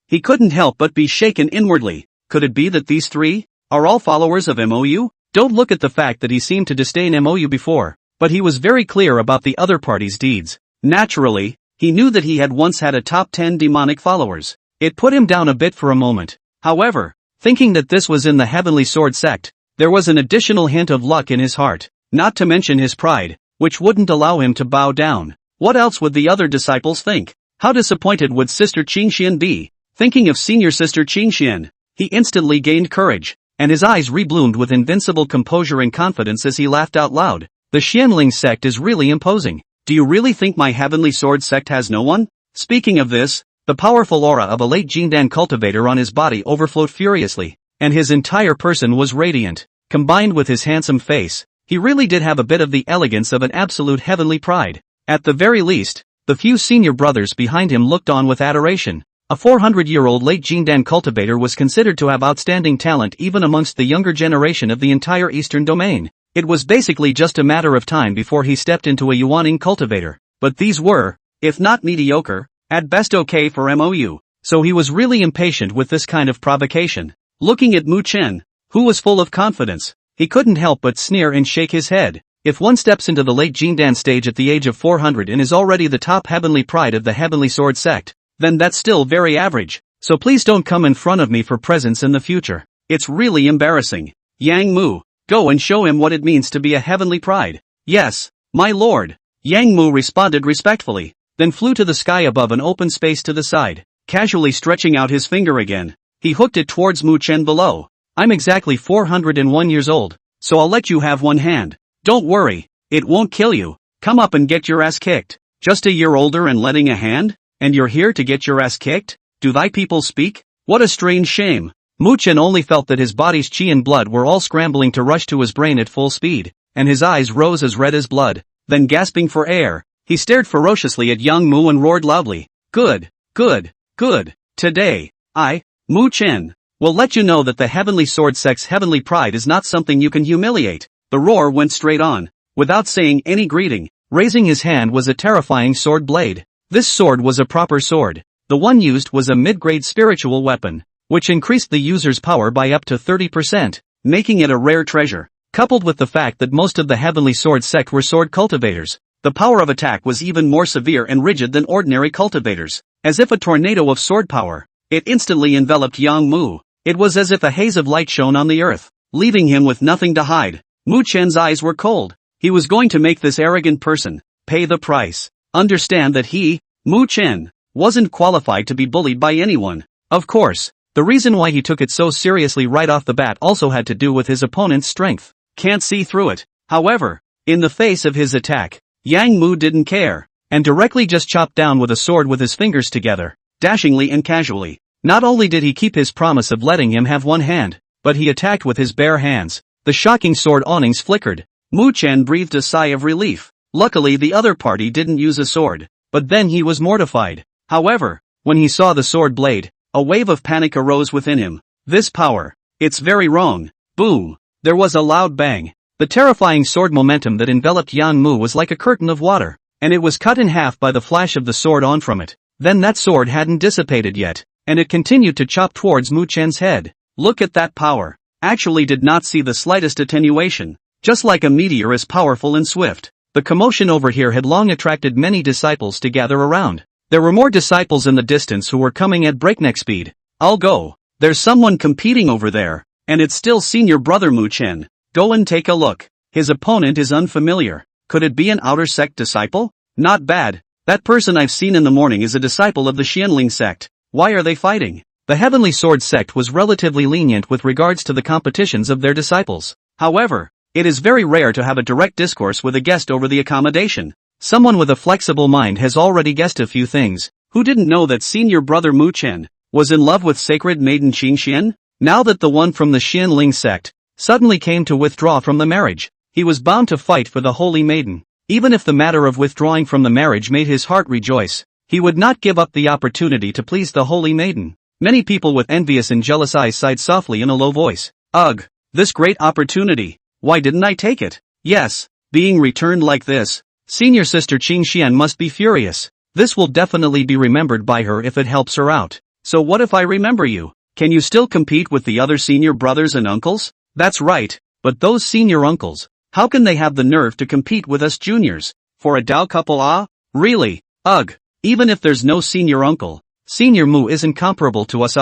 he couldn't help but be shaken inwardly. Could it be that these 3 are all followers of MOU? Don't look at the fact that he seemed to disdain MOU before, but he was very clear about the other party's deeds. Naturally, he knew that he had once had a top 10 demonic followers. It put him down a bit for a moment. However, thinking that this was in the Heavenly Sword Sect, there was an additional hint of luck in his heart, not to mention his pride, which wouldn't allow him to bow down. What else would the other disciples think? How disappointed would Sister Qingxian be? Thinking of senior sister Qingxian, he instantly gained courage, and his eyes rebloomed with invincible composure and confidence as he laughed out loud. The Xianling sect is really imposing. Do you really think my Heavenly Sword Sect has no one? Speaking of this, the powerful aura of a late Jindan cultivator on his body overflowed furiously, and his entire person was radiant. Combined with his handsome face, he really did have a bit of the elegance of an absolute heavenly pride. At the very least, the few senior brothers behind him looked on with adoration. A 400-year-old late Jindan cultivator was considered to have outstanding talent even amongst the younger generation of the entire Eastern domain. It was basically just a matter of time before he stepped into a Yuaning cultivator. But these were, if not mediocre, at best okay for MOU. So he was really impatient with this kind of provocation. Looking at Mu Chen, who was full of confidence, he couldn't help but sneer and shake his head. If one steps into the late Jindan stage at the age of 400 and is already the top heavenly pride of the Heavenly Sword Sect, then that's still very average. So please don't come in front of me for presents in the future. It's really embarrassing. Yang Mu, go and show him what it means to be a heavenly pride. Yes, my lord. Yang Mu responded respectfully, then flew to the sky above an open space to the side, casually stretching out his finger again. He hooked it towards Mu Chen below. I'm exactly 401 years old, so I'll let you have one hand. Don't worry, it won't kill you. Come up and get your ass kicked. Just a year older and letting a hand? And you're here to get your ass kicked? Do thy people speak? What a strange shame. Mu Chen only felt that his body's qi and blood were all scrambling to rush to his brain at full speed, and his eyes rose as red as blood. Then gasping for air, he stared ferociously at young Mu and roared loudly. Good, good, good. Today, I, Mu Chen, will let you know that the Heavenly Sword Sect's heavenly pride is not something you can humiliate. The roar went straight on, without saying any greeting. Raising his hand was a terrifying sword blade. This sword was a proper sword. The one used was a mid-grade spiritual weapon, which increased the user's power by up to 30%, making it a rare treasure. Coupled with the fact that most of the Heavenly Sword Sect were sword cultivators, the power of attack was even more severe and rigid than ordinary cultivators. As if a tornado of sword power, it instantly enveloped Yang Mu. It was as if a haze of light shone on the earth, leaving him with nothing to hide. Mu Chen's eyes were cold. He was going to make this arrogant person pay the price. Understand that he, Mu Chen, wasn't qualified to be bullied by anyone. Of course, the reason why he took it so seriously right off the bat also had to do with his opponent's strength. Can't see through it. However, in the face of his attack, Yang Mu didn't care, and directly just chopped down with a sword with his fingers together, dashingly and casually. Not only did he keep his promise of letting him have one hand, but he attacked with his bare hands. The shocking sword awnings flickered. Mu Chen breathed a sigh of relief. Luckily the other party didn't use a sword, but then he was mortified. However, when he saw the sword blade, a wave of panic arose within him. This power, it's very wrong. Boom! There was a loud bang. The terrifying sword momentum that enveloped Yang Mu was like a curtain of water, and it was cut in half by the flash of the sword on from it. Then that sword hadn't dissipated yet, and it continued to chop towards Mu Chen's head. Look at that power. Actually did not see the slightest attenuation. Just like a meteor is powerful and swift. The commotion over here had long attracted many disciples to gather around. There were more disciples in the distance who were coming at breakneck speed. I'll go. There's someone competing over there, and it's still senior brother Mu Chen. Go and take a look. His opponent is unfamiliar. Could it be an outer sect disciple? Not bad. That person I've seen in the morning is a disciple of the Xianling sect. Why are they fighting? The Heavenly Sword sect was relatively lenient with regards to the competitions of their disciples. However, it is very rare to have a direct discourse with a guest over the accommodation. Someone with a flexible mind has already guessed a few things. Who didn't know that senior brother Mu Chen was in love with sacred maiden Qing Xian? Now that the one from the Xianling sect suddenly came to withdraw from the marriage, he was bound to fight for the holy maiden. Even if the matter of withdrawing from the marriage made his heart rejoice, he would not give up the opportunity to please the holy maiden. Many people with envious and jealous eyes sighed softly in a low voice. Ugh, this great opportunity. Why didn't I take it? Yes, being returned like this. Senior sister Qing Xian must be furious. This will definitely be remembered by her if it helps her out. So what if I remember you? Can you still compete with the other senior brothers and uncles? That's right, but those senior uncles, how can they have the nerve to compete with us juniors? For a Dao couple Really? Ugh, even if there's no senior uncle, Senior Mu isn't comparable to us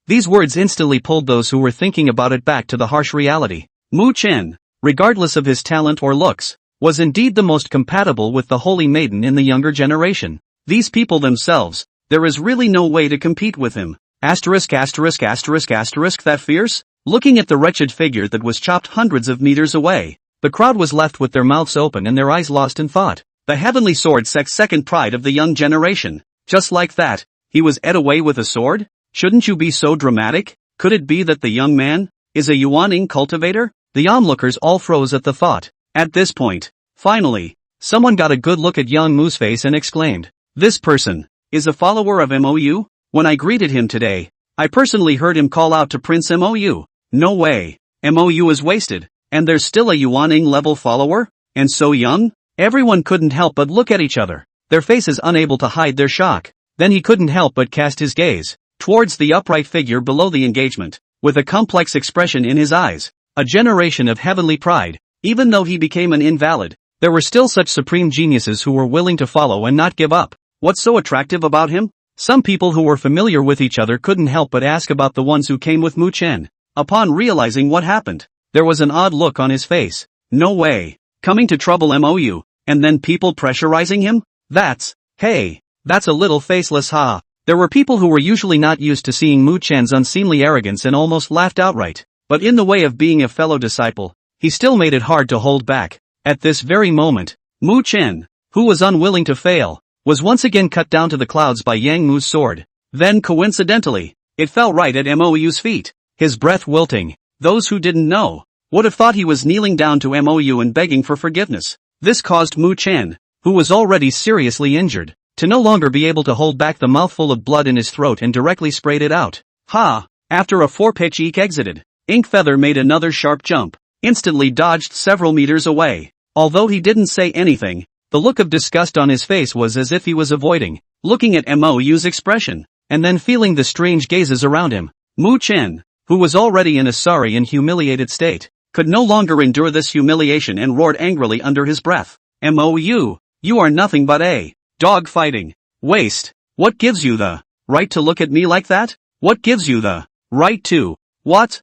These words instantly pulled those who were thinking about it back to the harsh reality. Mu Chen, regardless of his talent or looks, was indeed the most compatible with the holy maiden in the younger generation. These people themselves, there is really no way to compete with him. That fierce? Looking at the wretched figure that was chopped hundreds of meters away, the crowd was left with their mouths open and their eyes lost in thought. The Heavenly Sword Sect's second pride of the young generation. Just like that, he was ed away with a sword? Shouldn't you be so dramatic? Could it be that the young man is a Yuaning cultivator? The onlookers all froze at the thought. At this point, finally, someone got a good look at young Mu's face and exclaimed, "This person is a follower of MOU? When I greeted him today, I personally heard him call out to Prince MOU. No way. MOU is wasted, and there's still a Yuaning level follower? And so young?" Everyone couldn't help but look at each other, their faces unable to hide their shock. Then he couldn't help but cast his gaze towards the upright figure below the engagement, with a complex expression in his eyes. A generation of heavenly pride. Even though he became an invalid, there were still such supreme geniuses who were willing to follow and not give up. What's so attractive about him? Some people who were familiar with each other couldn't help but ask about the ones who came with Mu Chen. Upon realizing what happened, there was an odd look on his face. No way. Coming to trouble MOU, and then people pressurizing him? That's a little faceless There were people who were usually not used to seeing Mu Chen's unseemly arrogance and almost laughed outright. But in the way of being a fellow disciple, he still made it hard to hold back. At this very moment, Mu Chen, who was unwilling to fail, was once again cut down to the clouds by Yang Mu's sword. Then coincidentally, it fell right at MOU's feet, his breath wilting. Those who didn't know would have thought he was kneeling down to MOU and begging for forgiveness. This caused Mu Chen, who was already seriously injured, to no longer be able to hold back the mouthful of blood in his throat and directly sprayed it out. After a 4-pitch Eek exited, Ink Feather made another sharp jump, instantly dodged several meters away. Although he didn't say anything, the look of disgust on his face was as if he was avoiding looking at MOU's expression, and then feeling the strange gazes around him. Mu Chen, who was already in a sorry and humiliated state, could no longer endure this humiliation and roared angrily under his breath. MOU, you are nothing but a dog fighting waste. What gives you the right to look at me like that? What gives you the right to what?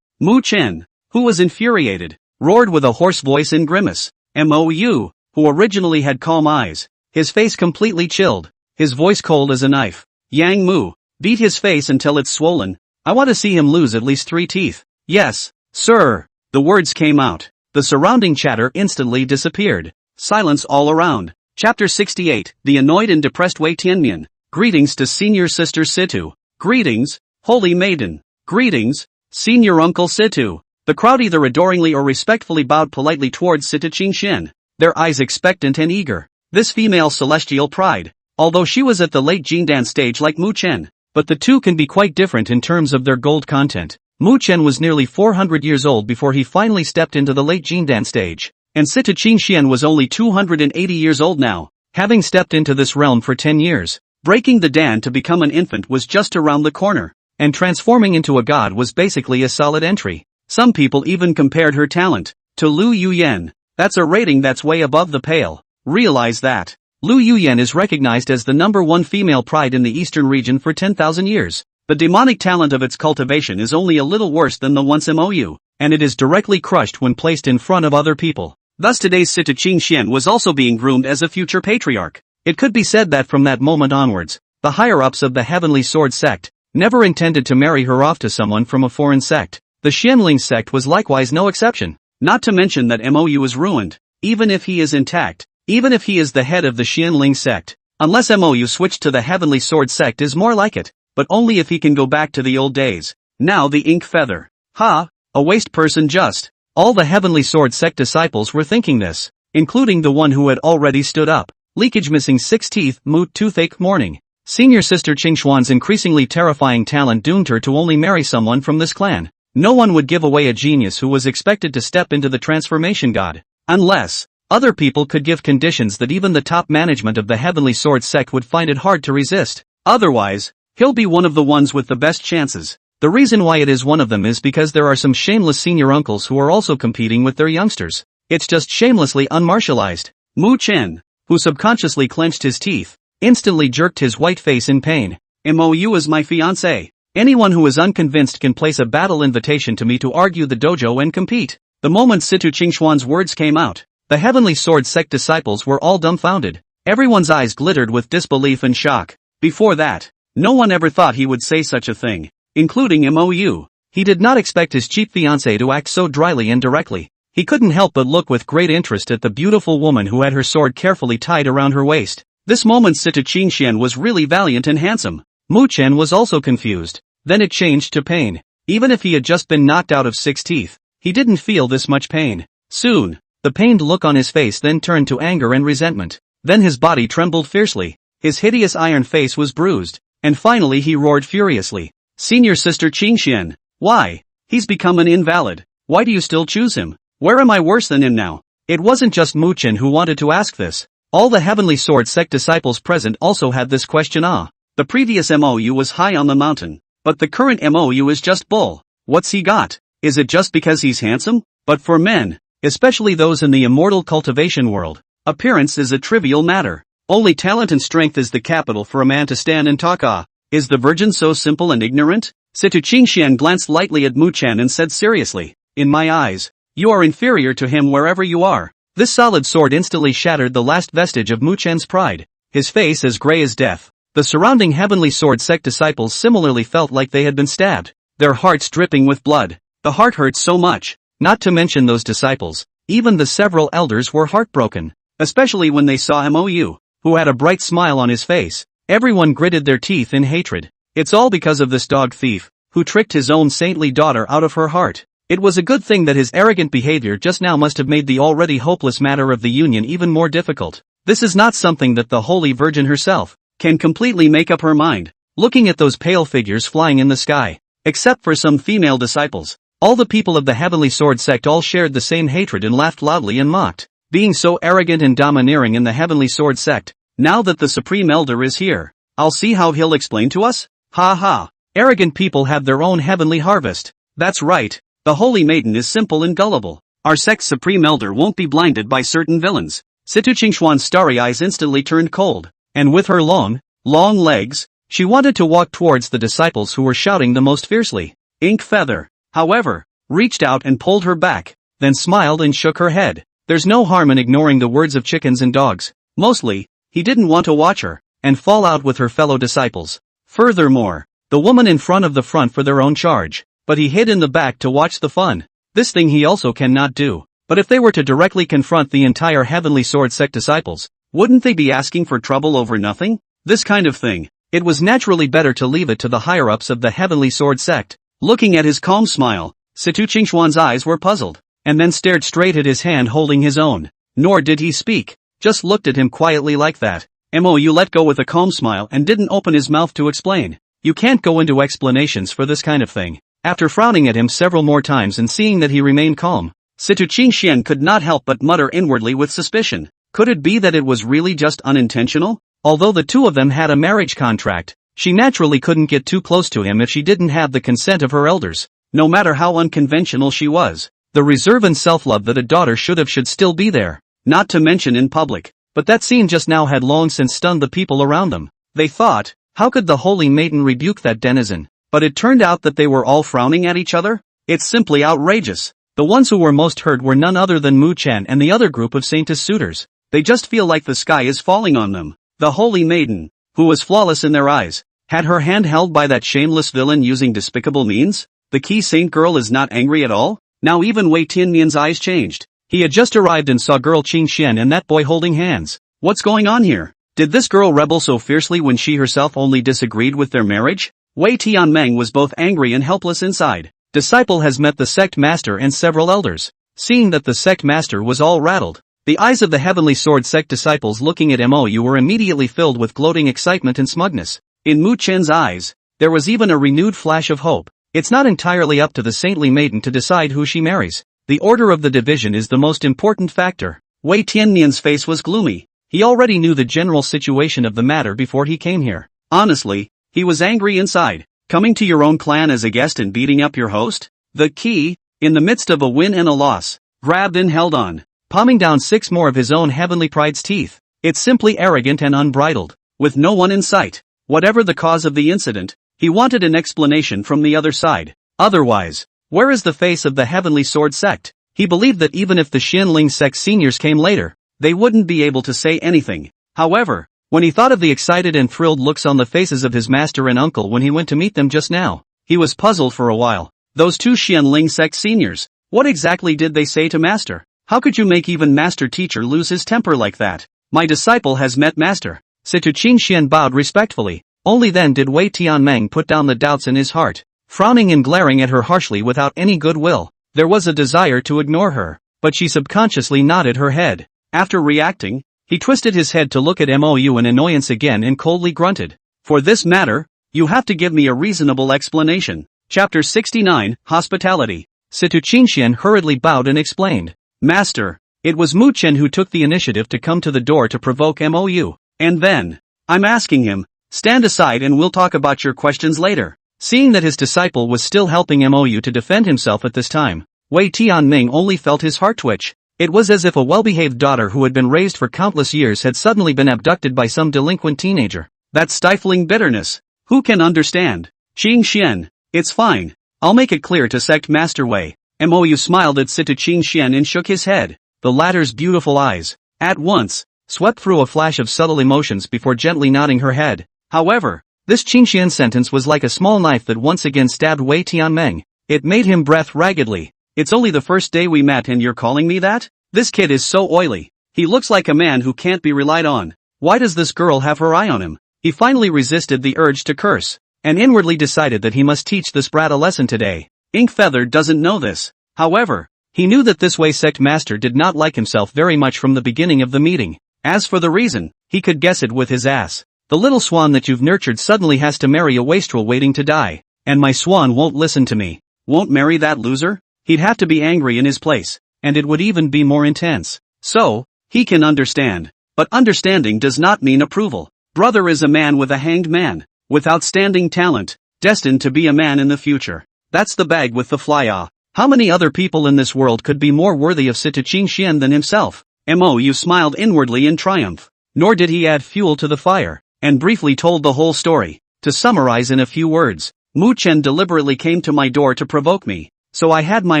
Mu Chen, who was infuriated, roared with a hoarse voice and grimace. MOU, who originally had calm eyes, his face completely chilled, his voice cold as a knife. Yang Mu, beat his face until it's swollen. I want to see him lose at least 3 teeth. Yes, sir. The words came out. The surrounding chatter instantly disappeared. Silence all around. Chapter 68, The Annoyed and Depressed Wei Tianmian. Greetings to Senior Sister Situ. Greetings, Holy Maiden. Greetings, Senior Uncle Situ. The crowd either adoringly or respectfully bowed politely towards Situ Qingxian, their eyes expectant and eager. This female celestial pride, although she was at the late Jingdan stage like Mu Chen, but the two can be quite different in terms of their gold content. Mu Chen was nearly 400 years old before he finally stepped into the late Jingdan stage, and Situ Qingxian was only 280 years old now, having stepped into this realm for 10 years. Breaking the Dan to become an infant was just around the corner, and transforming into a god was basically a solid entry. Some people even compared her talent to Lu Yuyan. That's a rating that's way above the pale. Realize that. Lu Yuyan is recognized as the #1 female pride in the eastern region for 10,000 years. The demonic talent of its cultivation is only a little worse than the once Mou, and it is directly crushed when placed in front of other people. Thus today's Situ Qingxian was also being groomed as a future patriarch. It could be said that from that moment onwards, the higher-ups of the Heavenly Sword sect never intended to marry her off to someone from a foreign sect. The Xianling sect was likewise no exception. Not to mention that Mou is ruined, even if he is intact, even if he is the head of the Xianling sect. Unless Mou switched to the Heavenly Sword sect is more like it, but only if he can go back to the old days. Now the ink feather. Ha! A waste person just. All the Heavenly Sword sect disciples were thinking this, including the one who had already stood up. Leakage missing 6 teeth, moot toothache morning. Senior sister Qingxuan's increasingly terrifying talent doomed her to only marry someone from this clan. No one would give away a genius who was expected to step into the transformation god. Unless other people could give conditions that even the top management of the Heavenly Sword sect would find it hard to resist. Otherwise, he'll be one of the ones with the best chances. The reason why it is one of them is because there are some shameless senior uncles who are also competing with their youngsters. It's just shamelessly unmartialized. Mu Chen, who subconsciously clenched his teeth, instantly jerked his white face in pain. Mou is my fiancé. Anyone who is unconvinced can place a battle invitation to me to argue the dojo and compete. The moment Situ Qingxuan's words came out, the Heavenly Sword sect disciples were all dumbfounded. Everyone's eyes glittered with disbelief and shock. Before that, no one ever thought he would say such a thing, including Mou. He did not expect his cheap fiancé to act so dryly and directly. He couldn't help but look with great interest at the beautiful woman who had her sword carefully tied around her waist. This moment Situ Qingxian was really valiant and handsome. Mu Chen was also confused. Then it changed to pain. Even if he had just been knocked out of 6 teeth, he didn't feel this much pain. Soon, the pained look on his face then turned to anger and resentment. Then his body trembled fiercely. His hideous iron face was bruised. And finally he roared furiously. Senior sister Qingxian, why? He's become an invalid. Why do you still choose him? Where am I worse than him now? It wasn't just Mu Chen who wanted to ask this. All the Heavenly Sword sect disciples present also had this question. The previous Mou was high on the mountain, but the current Mou is just bull. What's he got? Is it just because he's handsome? But for men, especially those in the immortal cultivation world, appearance is a trivial matter. Only talent and strength is the capital for a man to stand and talk. Is the virgin so simple and ignorant? Situ Qingxian glanced lightly at Mu Chen and said seriously, in my eyes, you are inferior to him wherever you are. This solid sword instantly shattered the last vestige of Mu Chen's pride. His face as gray as death. The surrounding Heavenly Sword sect disciples similarly felt like they had been stabbed, their hearts dripping with blood. The heart hurt so much. Not to mention those disciples, even the several elders were heartbroken, especially when they saw Mou, who had a bright smile on his face. Everyone gritted their teeth in hatred. It's all because of this dog thief, who tricked his own saintly daughter out of her heart. It was a good thing that his arrogant behavior just now must have made the already hopeless matter of the union even more difficult. This is not something that the Holy Virgin herself can completely make up her mind. Looking at those pale figures flying in the sky, except for some female disciples, all the people of the Heavenly Sword sect all shared the same hatred and laughed loudly and mocked. Being so arrogant and domineering in the Heavenly Sword sect, now that the Supreme Elder is here, I'll see how he'll explain to us? Ha ha. Arrogant people have their own heavenly harvest. That's right. The Holy Maiden is simple and gullible. Our sect's Supreme Elder won't be blinded by certain villains. Situ Qingxuan's starry eyes instantly turned cold, and with her long legs, she wanted to walk towards the disciples who were shouting the most fiercely. Ink Feather, however, reached out and pulled her back, then smiled and shook her head. There's no harm in ignoring the words of chickens and dogs. Mostly, he didn't want to watch her and fall out with her fellow disciples. Furthermore, the woman in front of the front for their own charge, but he hid in the back to watch the fun. This thing he also cannot do. But if they were to directly confront the entire Heavenly Sword sect disciples, wouldn't they be asking for trouble over nothing? This kind of thing, it was naturally better to leave it to the higher-ups of the Heavenly Sword sect. Looking at his calm smile, Situ Qingxuan's eyes were puzzled, and then stared straight at his hand holding his own. Nor did he speak, just looked at him quietly like that. Mou let go with a calm smile and didn't open his mouth to explain. You can't go into explanations for this kind of thing. After frowning at him several more times and seeing that he remained calm, Situ Qingxian could not help but mutter inwardly with suspicion. Could it be that it was really just unintentional? Although the two of them had a marriage contract, she naturally couldn't get too close to him if she didn't have the consent of her elders. No matter how unconventional she was, the reserve and self-love that a daughter should still be there. Not to mention in public, But that scene just now had long since stunned the people around them. They thought, how could the holy maiden rebuke that denizen? But it turned out that they were all frowning at each other? It's simply outrageous. The ones who were most hurt were none other than Mu Chen and the other group of Saintess suitors. They just feel like the sky is falling on them. The holy maiden, who was flawless in their eyes, had her hand held by that shameless villain using despicable means? The key saint girl is not angry at all? Now even Wei Tianmian's eyes changed. He had just arrived and saw girl Qing Xian and that boy holding hands. What's going on here? Did this girl rebel so fiercely when she herself only disagreed with their marriage? Wei Tianmeng was both angry and helpless inside. Disciple has met the sect master and several elders. Seeing that the sect master was all rattled, the eyes of the Heavenly Sword sect disciples looking at Mou were immediately filled with gloating excitement and smugness. In Mu Chen's eyes, there was even a renewed flash of hope. It's not entirely up to the saintly maiden to decide who she marries. The order of the division is the most important factor. Wei Tianmian's face was gloomy. He already knew the general situation of the matter before he came here. Honestly, he was angry inside. Coming to your own clan as a guest and beating up your host? The key, in the midst of a win and a loss, grabbed and held on, palming down 6 more of his own heavenly pride's teeth. It's simply arrogant and unbridled. With no one in sight, whatever the cause of the incident, he wanted an explanation from the other side. Otherwise, where is the face of the Heavenly Sword sect? He believed that even if the Xianling sect seniors came later, they wouldn't be able to say anything. However, when he thought of the excited and thrilled looks on the faces of his master and uncle when he went to meet them just now, he was puzzled for a while. Those 2 Xianling sect seniors, what exactly did they say to master? How could you make even master teacher lose his temper like that? My disciple has met master. Situ Qing Xian bowed respectfully. Only then did Wei Tianmeng put down the doubts in his heart. Frowning and glaring at her harshly without any goodwill, there was a desire to ignore her, but she subconsciously nodded her head. After reacting, he twisted his head to look at Mou in annoyance again and coldly grunted. For this matter, you have to give me a reasonable explanation. Chapter 69, Hospitality. Situ Qingxian hurriedly bowed and explained. Master, it was Mu Chen who took the initiative to come to the door to provoke Mou. And then, I'm asking him, stand aside and we'll talk about your questions later. Seeing that his disciple was still helping Mou to defend himself at this time, Wei Tianming only felt his heart twitch. It was as if a well-behaved daughter who had been raised for countless years had suddenly been abducted by some delinquent teenager. That stifling bitterness. Who can understand? Qing Xian, it's fine. I'll make it clear to Sect Master Wei. Mou smiled at Situ Qing Xian and shook his head. The latter's beautiful eyes, at once, swept through a flash of subtle emotions before gently nodding her head. However, this Qing Xian sentence was like a small knife that once again stabbed Wei Tianmeng. It made him breath raggedly. It's only the first day we met and you're calling me that? This kid is so oily. He looks like a man who can't be relied on. Why does this girl have her eye on him? He finally resisted the urge to curse, and inwardly decided that he must teach this brat a lesson today. Inkfeather doesn't know this. However, he knew that this Wei sect master did not like himself very much from the beginning of the meeting. As for the reason, he could guess it with his ass. The little swan that you've nurtured suddenly has to marry a wastrel waiting to die. And my swan won't listen to me. Won't marry that loser? He'd have to be angry in his place, and it would even be more intense. So, he can understand. But understanding does not mean approval. Brother is a man with a hanged man, with outstanding talent, destined to be a man in the future. That's the bag with the fly-off. How many other people in this world could be more worthy of Situ Qing Xian than himself? Mou smiled inwardly in triumph. Nor did he add fuel to the fire, and briefly told the whole story. To summarize in a few words, Mu Chen deliberately came to my door to provoke me, so I had my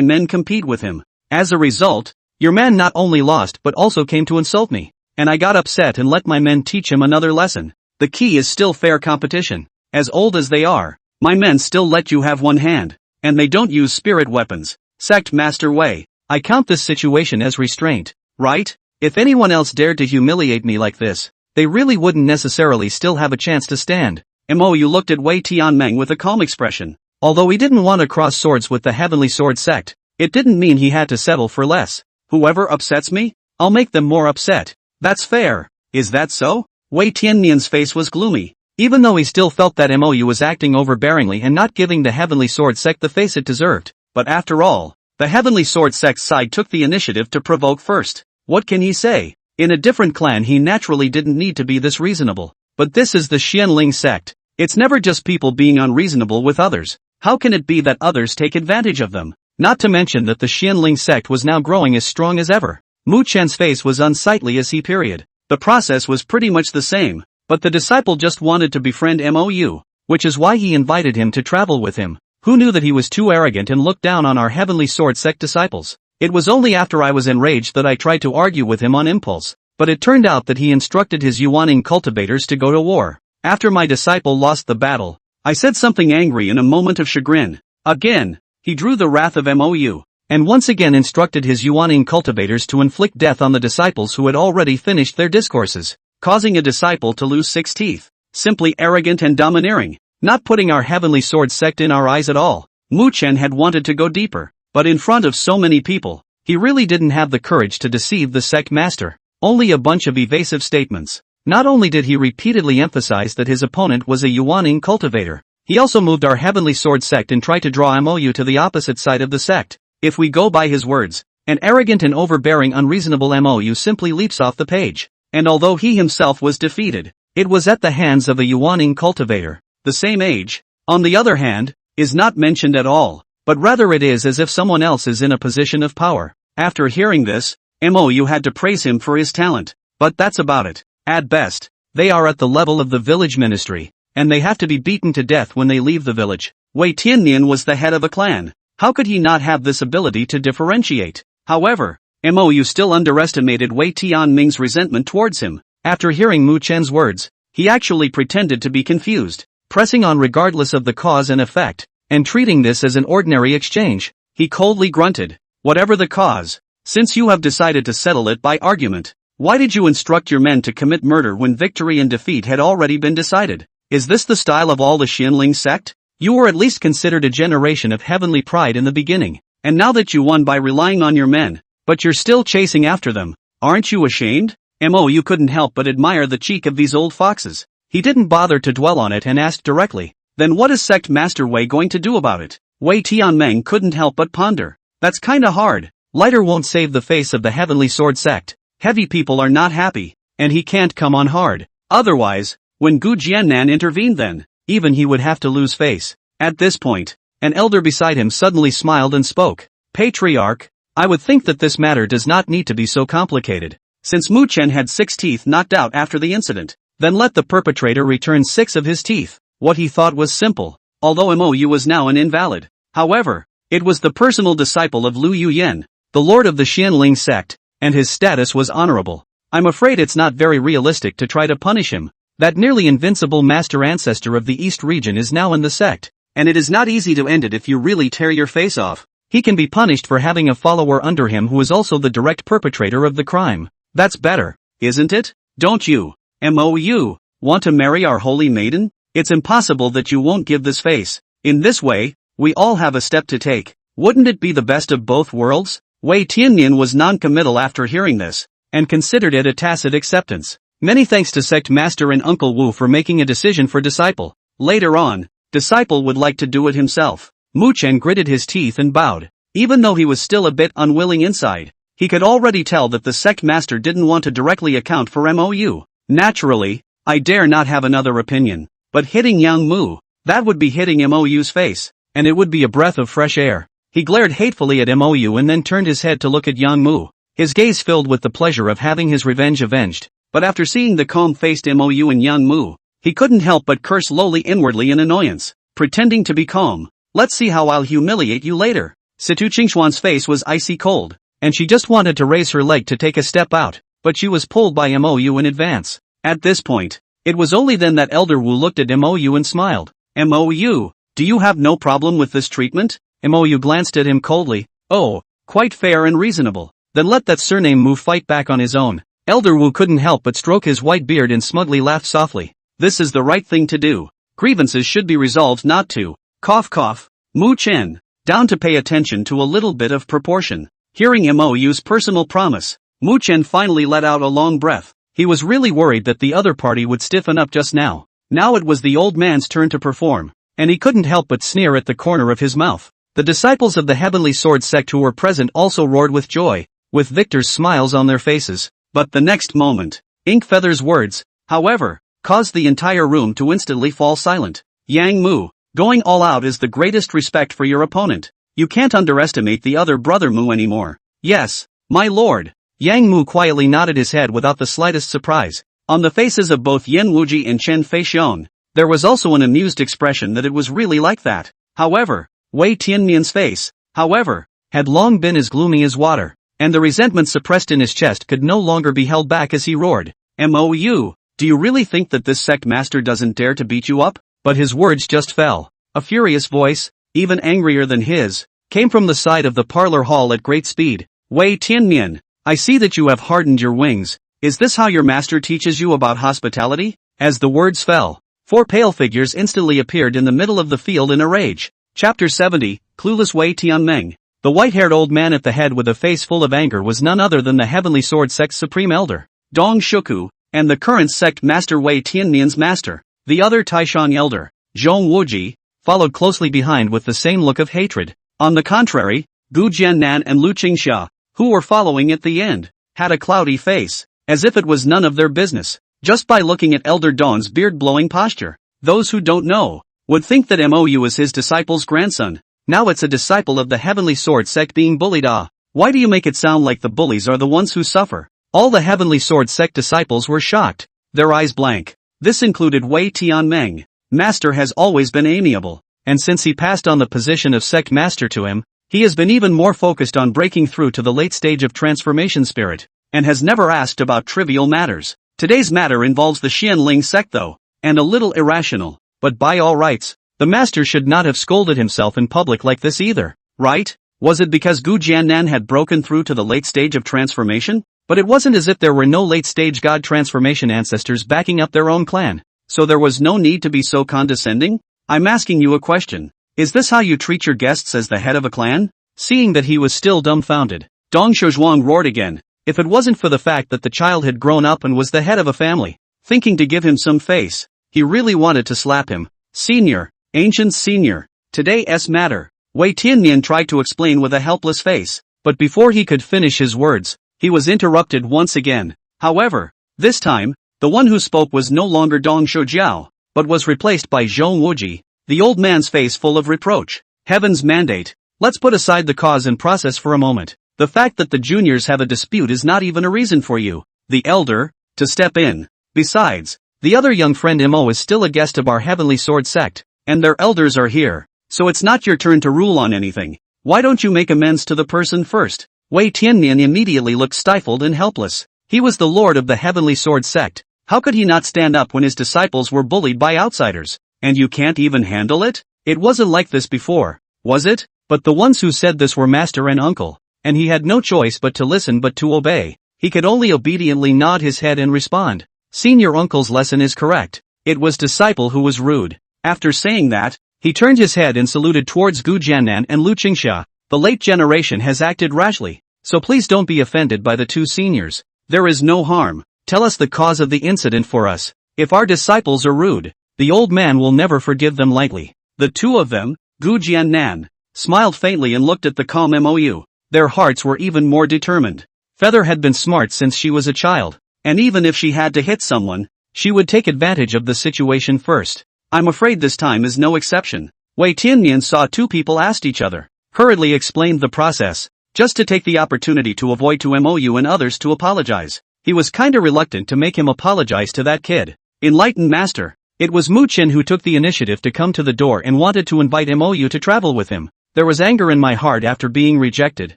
men compete with him. As a result, your man not only lost but also came to insult me, and I got upset and let my men teach him another lesson. The key is still fair competition. As old as they are, my men still let you have one hand, and they don't use spirit weapons. Sect Master Wei, I count this situation as restraint, right? If anyone else dared to humiliate me like this, they really wouldn't necessarily still have a chance to stand. Mou looked at Wei Tianmeng with a calm expression. Although he didn't want to cross swords with the Heavenly Sword sect, it didn't mean he had to settle for less. Whoever upsets me, I'll make them more upset. That's fair. Is that so? Wei Tianmian's face was gloomy. Even though he still felt that Mou was acting overbearingly and not giving the Heavenly Sword sect the face it deserved. But after all, the Heavenly Sword sect's side took the initiative to provoke first. What can he say? In a different clan he naturally didn't need to be this reasonable. But this is the Xianling sect. It's never just people being unreasonable with others. How can it be that others take advantage of them? Not to mention that the Xianling sect was now growing as strong as ever. Mu Chen's face was unsightly as he period. The process was pretty much the same, but the disciple just wanted to befriend Mou, which is why he invited him to travel with him. Who knew that he was too arrogant and looked down on our Heavenly Sword Sect disciples? It was only after I was enraged that I tried to argue with him on impulse, but it turned out that he instructed his Yuaning cultivators to go to war. After my disciple lost the battle, I said something angry in a moment of chagrin. Again, he drew the wrath of Mou, and once again instructed his Yuaning cultivators to inflict death on the disciples who had already finished their discourses, causing a disciple to lose 6 teeth. Simply arrogant and domineering, not putting our Heavenly Sword Sect in our eyes at all. Mu Chen had wanted to go deeper, but in front of so many people, he really didn't have the courage to deceive the sect master. Only a bunch of evasive statements. Not only did he repeatedly emphasize that his opponent was a Yuaning cultivator, he also moved our Heavenly Sword Sect and tried to draw Mou to the opposite side of the sect. If we go by his words, an arrogant and overbearing unreasonable Mou simply leaps off the page. And although he himself was defeated, it was at the hands of a Yuaning cultivator. The same age, on the other hand, is not mentioned at all, but rather it is as if someone else is in a position of power. After hearing this, Mou had to praise him for his talent, but that's about it. At best, they are at the level of the village ministry, and they have to be beaten to death when they leave the village. Wei Tiannian was the head of a clan. How could he not have this ability to differentiate? However, Mou still underestimated Wei Tianming's resentment towards him. After hearing Mu Chen's words, he actually pretended to be confused, pressing on regardless of the cause and effect, and treating this as an ordinary exchange. He coldly grunted, "Whatever the cause, since you have decided to settle it by argument, why did you instruct your men to commit murder when victory and defeat had already been decided? Is this the style of all the Xianling sect? You were at least considered a generation of heavenly pride in the beginning, and now that you won by relying on your men, but you're still chasing after them, aren't you ashamed?" Mou couldn't help but admire the cheek of these old foxes. He didn't bother to dwell on it and asked directly, "Then what is Sect Master Wei going to do about it?" Wei Tianming couldn't help but ponder. "That's kinda hard. Lighter won't save the face of the Heavenly Sword Sect. Heavy people are not happy, and he can't come on hard. Otherwise, when Gu Jiannan intervened then, even he would have to lose face." At this point, an elder beside him suddenly smiled and spoke. "Patriarch, I would think that this matter does not need to be so complicated. Since Mu Chen had 6 teeth knocked out after the incident, then let the perpetrator return 6 of his teeth." What he thought was simple, although Mou was now an invalid. However, it was the personal disciple of Lu Yuyen, the lord of the Xianling sect, and his status was honorable. I'm afraid it's not very realistic to try to punish him. That nearly invincible master ancestor of the East region is now in the sect, and it is not easy to end it if you really tear your face off. He can be punished for having a follower under him who is also the direct perpetrator of the crime. That's better, isn't it? Don't you, Mou, want to marry our holy maiden? It's impossible that you won't give this face. In this way, we all have a step to take. Wouldn't it be the best of both worlds? Wei Tiannian was non-committal after hearing this, and considered it a tacit acceptance. Many thanks to Sect Master and Uncle Wu for making a decision for Disciple. Later on, Disciple would like to do it himself. Mu Chen gritted his teeth and bowed. Even though he was still a bit unwilling inside, he could already tell that the Sect Master didn't want to directly account for Mou. Naturally, I dare not have another opinion. But hitting Yang Mu, that would be hitting Mou's face, and it would be a breath of fresh air. He glared hatefully at Mou and then turned his head to look at Yang Mu, his gaze filled with the pleasure of having his revenge avenged. But after seeing the calm-faced Mou and Yang Mu, he couldn't help but curse lowly inwardly in annoyance, pretending to be calm. "Let's see how I'll humiliate you later." Situ Qingxuan's face was icy cold, and she just wanted to raise her leg to take a step out, but she was pulled by Mou in advance. At this point, it was only then that Elder Wu looked at Mou and smiled. "Mou, do you have no problem with this treatment?" Mou glanced at him coldly. "Oh, quite fair and reasonable. Then let that surname Mu fight back on his own." Elder Wu couldn't help but stroke his white beard and smugly laughed softly. "This is the right thing to do. Grievances should be resolved, not to cough cough." Mu Chen, down to pay attention to a little bit of proportion. Hearing Mou's personal promise, Mu Chen finally let out a long breath. He was really worried that the other party would stiffen up just now. Now it was the old man's turn to perform, and he couldn't help but sneer at the corner of his mouth. The disciples of the Heavenly Sword Sect who were present also roared with joy, with victors' smiles on their faces. But the next moment, Inkfeather's words, however, caused the entire room to instantly fall silent. "Yang Mu, going all out is the greatest respect for your opponent. You can't underestimate the other brother Mu anymore." "Yes, my lord." Yang Mu quietly nodded his head without the slightest surprise. On the faces of both Yen Wuji and Chen Feixiong, there was also an amused expression that it was really like that. However, Wei Tianmian's face, however, had long been as gloomy as water, and the resentment suppressed in his chest could no longer be held back as he roared, "Mou, do you really think that this sect master doesn't dare to beat you up?" But his words just fell. A furious voice, even angrier than his, came from the side of the parlor hall at great speed. "Wei Tianmian, I see that you have hardened your wings. Is this how your master teaches you about hospitality?" As the words fell, 4 pale figures instantly appeared in the middle of the field in a rage. Chapter 70, Clueless Wei Tianmeng. The white-haired old man at the head with a face full of anger was none other than the Heavenly Sword Sect's supreme elder, Dong Shuku, and the current sect master Wei Tianmian's master. The other Taishang elder, Zhong Wuji, followed closely behind with the same look of hatred. On the contrary, Gu Jiannan and Lu Qingxia, who were following at the end, had a cloudy face, as if it was none of their business. Just by looking at Elder Dong's beard-blowing posture, those who don't know would think that Mou is his disciple's grandson. Now it's a disciple of the Heavenly Sword Sect being bullied. Why do you make it sound like the bullies are the ones who suffer? All the Heavenly Sword Sect disciples were shocked, their eyes blank. This included Wei Tianmeng. Master has always been amiable, and since he passed on the position of sect master to him, he has been even more focused on breaking through to the late stage of transformation spirit, and has never asked about trivial matters. Today's matter involves the Xianling sect though, and a little irrational, but by all rights, the master should not have scolded himself in public like this either, right? Was it because Gu Jiannan had broken through to the late stage of transformation? But it wasn't as if there were no late-stage god transformation ancestors backing up their own clan, so there was no need to be so condescending? I'm asking you a question. Is this how you treat your guests as the head of a clan? Seeing that he was still dumbfounded, Dong Shozhuang roared again. If it wasn't for the fact that the child had grown up and was the head of a family, thinking to give him some face, he really wanted to slap him. Senior, ancient senior, today's matter, Wei Tianmian tried to explain with a helpless face, but before he could finish his words, he was interrupted once again. However, this time, the one who spoke was no longer Dong Shoujiao, but was replaced by Zhong Wuji, the old man's face full of reproach. Heaven's mandate. Let's put aside the cause and process for a moment. The fact that the juniors have a dispute is not even a reason for you, the elder, to step in. Besides, the other young friend Mo is still a guest of our Heavenly Sword Sect, and their elders are here, so it's not your turn to rule on anything. Why don't you make amends to the person first? Wei Tianmian immediately looked stifled and helpless. He was the lord of the Heavenly Sword Sect. How could he not stand up when his disciples were bullied by outsiders? And you can't even handle it? It wasn't like this before, was it? But the ones who said this were master and uncle, and he had no choice but to listen but to obey. He could only obediently nod his head and respond. Senior uncle's lesson is correct. It was disciple who was rude. After saying that, he turned his head and saluted towards Gu Jiannan and Lu Qingxia. The late generation has acted rashly, so please don't be offended by the two seniors. There is no harm. Tell us the cause of the incident for us. If our disciples are rude, the old man will never forgive them lightly. The two of them, Gu Jiannan, smiled faintly and looked at the calm Mou. Their hearts were even more determined. Feather had been smart since she was a child, and even if she had to hit someone, she would take advantage of the situation first. I'm afraid this time is no exception. Wei Tianmian saw two people asked each other, hurriedly explained the process, just to take the opportunity to avoid to Mou and others to apologize. He was kinda reluctant to make him apologize to that kid. Enlightened master. It was Mu Qin who took the initiative to come to the door and wanted to invite Mou to travel with him. There was anger in my heart after being rejected,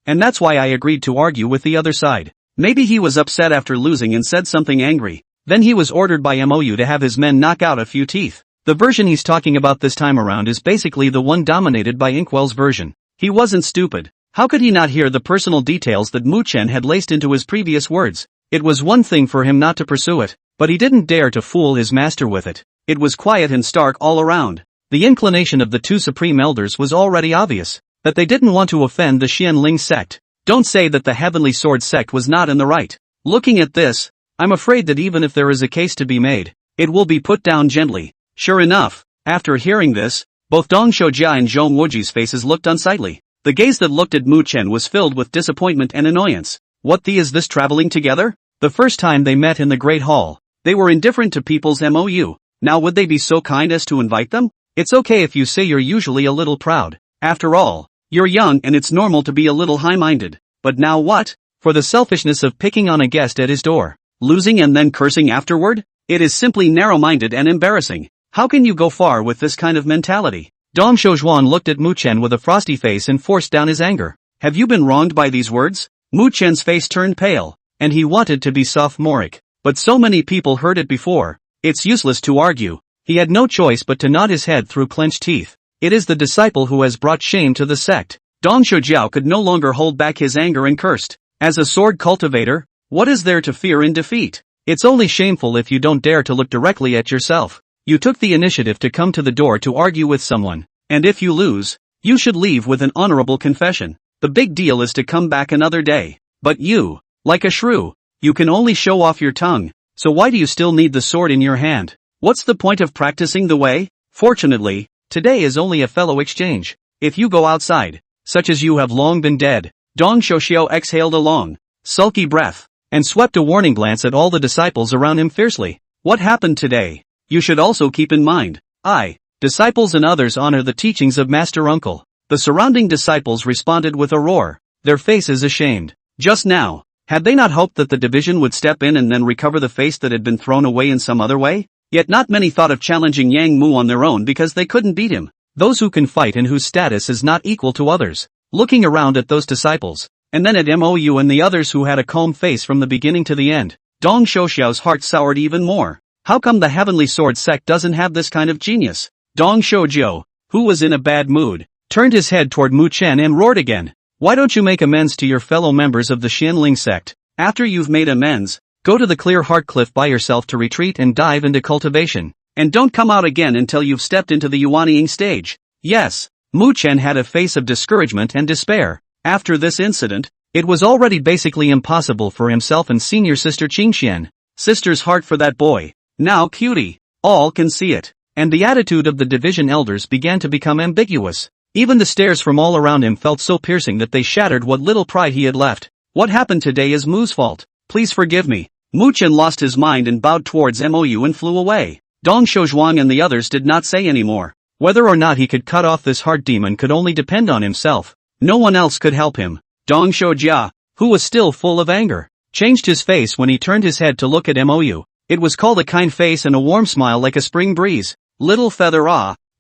and that's why I agreed to argue with the other side. Maybe he was upset after losing and said something angry. Then he was ordered by Mou to have his men knock out a few teeth. The version he's talking about this time around is basically the one dominated by Inkwell's version. He wasn't stupid. How could he not hear the personal details that Mu Chen had laced into his previous words? It was one thing for him not to pursue it, but he didn't dare to fool his master with it. It was quiet and stark all around. The inclination of the two supreme elders was already obvious, that they didn't want to offend the Xianling sect. Don't say that the Heavenly Sword Sect was not in the right. Looking at this, I'm afraid that even if there is a case to be made, it will be put down gently. Sure enough, after hearing this, both Dong Shoujia and Zhong Wuji's faces looked unsightly. The gaze that looked at Mu Chen was filled with disappointment and annoyance. What the is this traveling together? The first time they met in the Great Hall, they were indifferent to people's Mou. Now would they be so kind as to invite them? It's okay if you say you're usually a little proud. After all, you're young and it's normal to be a little high-minded. But now what? For the selfishness of picking on a guest at his door. Losing and then cursing afterward? It is simply narrow-minded and embarrassing. How can you go far with this kind of mentality? Dong Shoujuan looked at Mu Chen with a frosty face and forced down his anger. Have you been wronged by these words? Mu Chen's face turned pale, and he wanted to be sophomoric. But so many people heard it before. It's useless to argue. He had no choice but to nod his head through clenched teeth. It is the disciple who has brought shame to the sect. Dong Shoujiao could no longer hold back his anger and cursed. As a sword cultivator, what is there to fear in defeat? It's only shameful if you don't dare to look directly at yourself. You took the initiative to come to the door to argue with someone. And if you lose, you should leave with an honorable confession. The big deal is to come back another day. But you, like a shrew, you can only show off your tongue. So why do you still need the sword in your hand? What's the point of practicing the way? Fortunately, today is only a fellow exchange. If you go outside, such as you have long been dead. Dong Shouxiao exhaled a long, sulky breath, and swept a warning glance at all the disciples around him fiercely. What happened today? You should also keep in mind. Disciples and others honor the teachings of Master Uncle. The surrounding disciples responded with a roar, their faces ashamed. Just now, had they not hoped that the division would step in and then recover the face that had been thrown away in some other way? Yet not many thought of challenging Yang Mu on their own because they couldn't beat him. Those who can fight and whose status is not equal to others. Looking around at those disciples, and then at Mou and the others who had a calm face from the beginning to the end, Dong Shouxiao's heart soured even more. How come the Heavenly Sword Sect doesn't have this kind of genius? Dong Shoujiao, who was in a bad mood, turned his head toward Mu Chen and roared again. Why don't you make amends to your fellow members of the Xianling sect? After you've made amends, go to the Clear Heart Cliff by yourself to retreat and dive into cultivation. And don't come out again until you've stepped into the Yuanying stage. Yes, Mu Chen had a face of discouragement and despair. After this incident, it was already basically impossible for himself and senior sister Qingxian. Sister's heart for that boy. Now cutie. All can see it. And the attitude of the division elders began to become ambiguous. Even the stares from all around him felt so piercing that they shattered what little pride he had left. What happened today is Mu's fault. Please forgive me. Mu Chen lost his mind and bowed towards Mou and flew away. Dong Shoujuang and the others did not say any more. Whether or not he could cut off this heart demon could only depend on himself. No one else could help him. Dong Shoujia, who was still full of anger, changed his face when he turned his head to look at Mou. It was called a kind face and a warm smile like a spring breeze. Little feather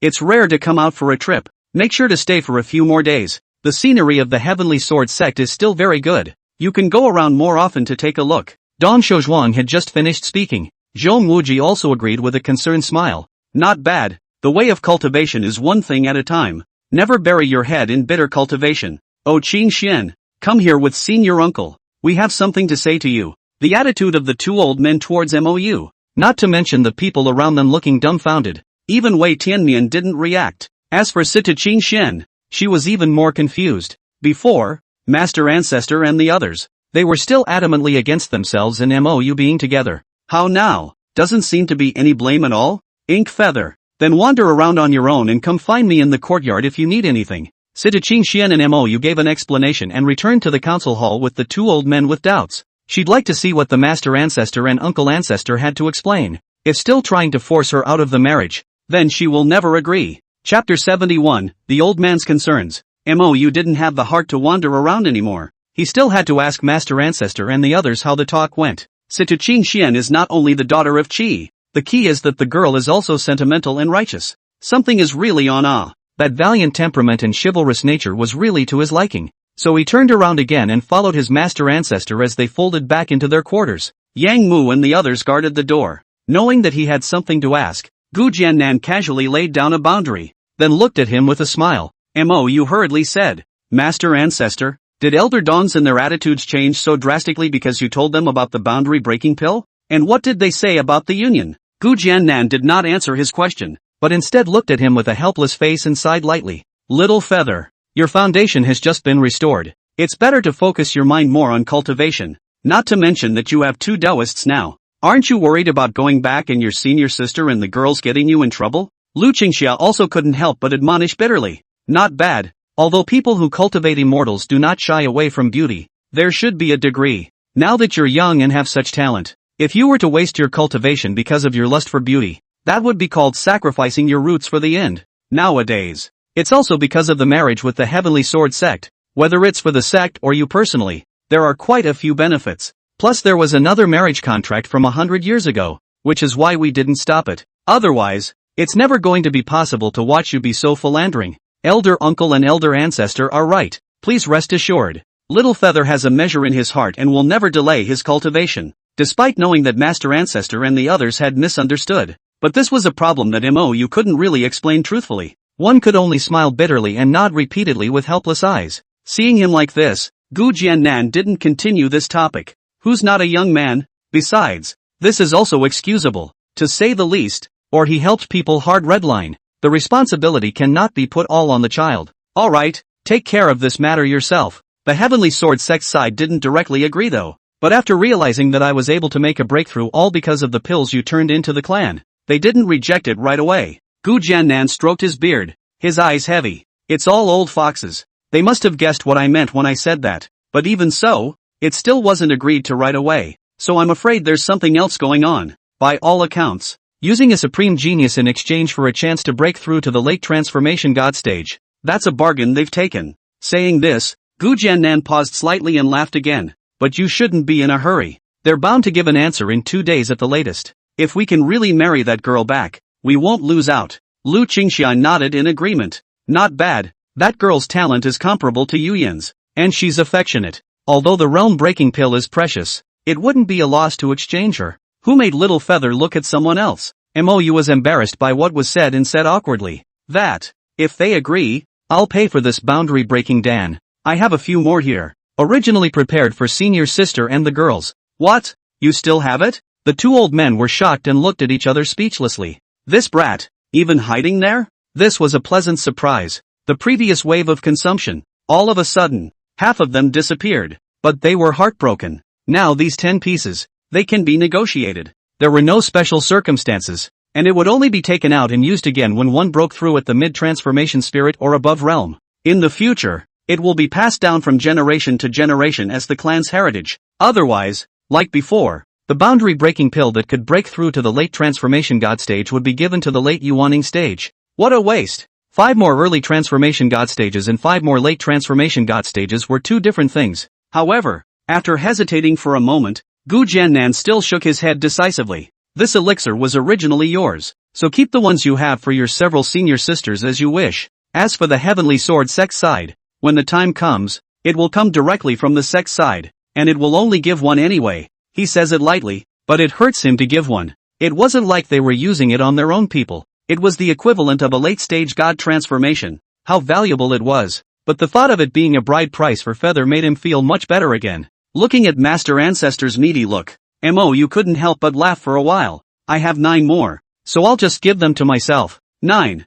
it's rare to come out for a trip. Make sure to stay for a few more days. The scenery of the Heavenly Sword Sect is still very good. You can go around more often to take a look. Dong Shoujuang had just finished speaking. Zhou Wuji also agreed with a concerned smile. Not bad. The way of cultivation is one thing at a time. Never bury your head in bitter cultivation. Oh Qingxian, come here with senior uncle. We have something to say to you. The attitude of the two old men towards Mou, not to mention the people around them looking dumbfounded. Even Wei Tianmian didn't react. As for Sita Qingxian, she was even more confused. Before, Master Ancestor and the others, they were still adamantly against themselves and Mou being together. How now? Doesn't seem to be any blame at all? Ink feather. Then wander around on your own and come find me in the courtyard if you need anything. Sita Qingxian and Mou gave an explanation and returned to the council hall with the two old men with doubts. She'd like to see what the Master Ancestor and Uncle Ancestor had to explain. If still trying to force her out of the marriage, then she will never agree. Chapter 71, The Old Man's Concerns. Mou didn't have the heart to wander around anymore. He still had to ask Master Ancestor and the others how the talk went. Sita Qingxian is not only the daughter of Qi. The key is that the girl is also sentimental and righteous. Something is really on. That valiant temperament and chivalrous nature was really to his liking. So he turned around again and followed his Master Ancestor as they folded back into their quarters. Yang Mu and the others guarded the door. Knowing that he had something to ask, Gu Jiannan casually laid down a boundary, then looked at him with a smile. Mou hurriedly said, Master Ancestor, did Elder Dongs and their attitudes change so drastically because you told them about the boundary-breaking pill? And what did they say about the union? Gu Jiannan did not answer his question, but instead looked at him with a helpless face and sighed lightly. Little feather, your foundation has just been restored. It's better to focus your mind more on cultivation, not to mention that you have two Taoists now. Aren't you worried about going back and your senior sister and the girls getting you in trouble? Lu Qingxia also couldn't help but admonish bitterly. Not bad. Although people who cultivate immortals do not shy away from beauty, there should be a degree. Now that you're young and have such talent, if you were to waste your cultivation because of your lust for beauty, that would be called sacrificing your roots for the end. Nowadays, it's also because of the marriage with the Heavenly Sword Sect. Whether it's for the sect or you personally, there are quite a few benefits. Plus there was another marriage contract from 100 years ago, which is why we didn't stop it. Otherwise, it's never going to be possible to watch you be so philandering. Elder uncle and elder ancestor are right, please rest assured. Little Feather has a measure in his heart and will never delay his cultivation, despite knowing that Master Ancestor and the others had misunderstood. But this was a problem that you couldn't really explain truthfully. One could only smile bitterly and nod repeatedly with helpless eyes. Seeing him like this, Gu Jiannan didn't continue this topic. Who's not a young man? Besides, this is also excusable, to say the least, or he helped people hard redline. The responsibility cannot be put all on the child. Alright, take care of this matter yourself. The Heavenly Sword Sect side didn't directly agree though, but after realizing that I was able to make a breakthrough all because of the pills you turned into the clan, they didn't reject it right away. Gu Jiannan stroked his beard, his eyes heavy. It's all old foxes. They must have guessed what I meant when I said that, but even so, it still wasn't agreed to right away, so I'm afraid there's something else going on. By all accounts, using a supreme genius in exchange for a chance to break through to the late transformation god stage, that's a bargain they've taken. Saying this, Gu Jiannan paused slightly and laughed again. But you shouldn't be in a hurry. They're bound to give an answer in 2 days at the latest. If we can really marry that girl back, we won't lose out. Lu Qingxia nodded in agreement. Not bad. That girl's talent is comparable to Yuyan's, and she's affectionate. Although the realm-breaking pill is precious, it wouldn't be a loss to exchange her. Who made Little Feather look at someone else? Mou was embarrassed by what was said and said awkwardly. That, if they agree, I'll pay for this boundary-breaking Dan. I have a few more here. Originally prepared for senior sister and the girls. What? You still have it? The two old men were shocked and looked at each other speechlessly. This brat, even hiding there? This was a pleasant surprise. The previous wave of consumption, all of a sudden, half of them disappeared. But they were heartbroken. Now these 10 pieces, they can be negotiated. There were no special circumstances, and it would only be taken out and used again when one broke through at the mid-transformation spirit or above realm. In the future, it will be passed down from generation to generation as the clan's heritage. Otherwise, like before, the boundary-breaking pill that could break through to the late transformation god stage would be given to the late Yuaning stage. What a waste! 5 more early transformation god stages and 5 more late transformation god stages were 2 different things. However, after hesitating for a moment, Gu Jiannan still shook his head decisively. This elixir was originally yours, so keep the ones you have for your several senior sisters as you wish. As for the Heavenly Sword Sect side, when the time comes, it will come directly from the Sect side, and it will only give one anyway. He says it lightly, but it hurts him to give one. It wasn't like they were using it on their own people. It was the equivalent of a late-stage god transformation. How valuable it was. But the thought of it being a bride price for Feather made him feel much better again. Looking at Master Ancestor's needy look, you couldn't help but laugh for a while. I have 9 more, so I'll just give them to myself. 9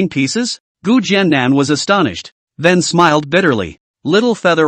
pieces? Gu Jiannan was astonished, then smiled bitterly. Little Feather,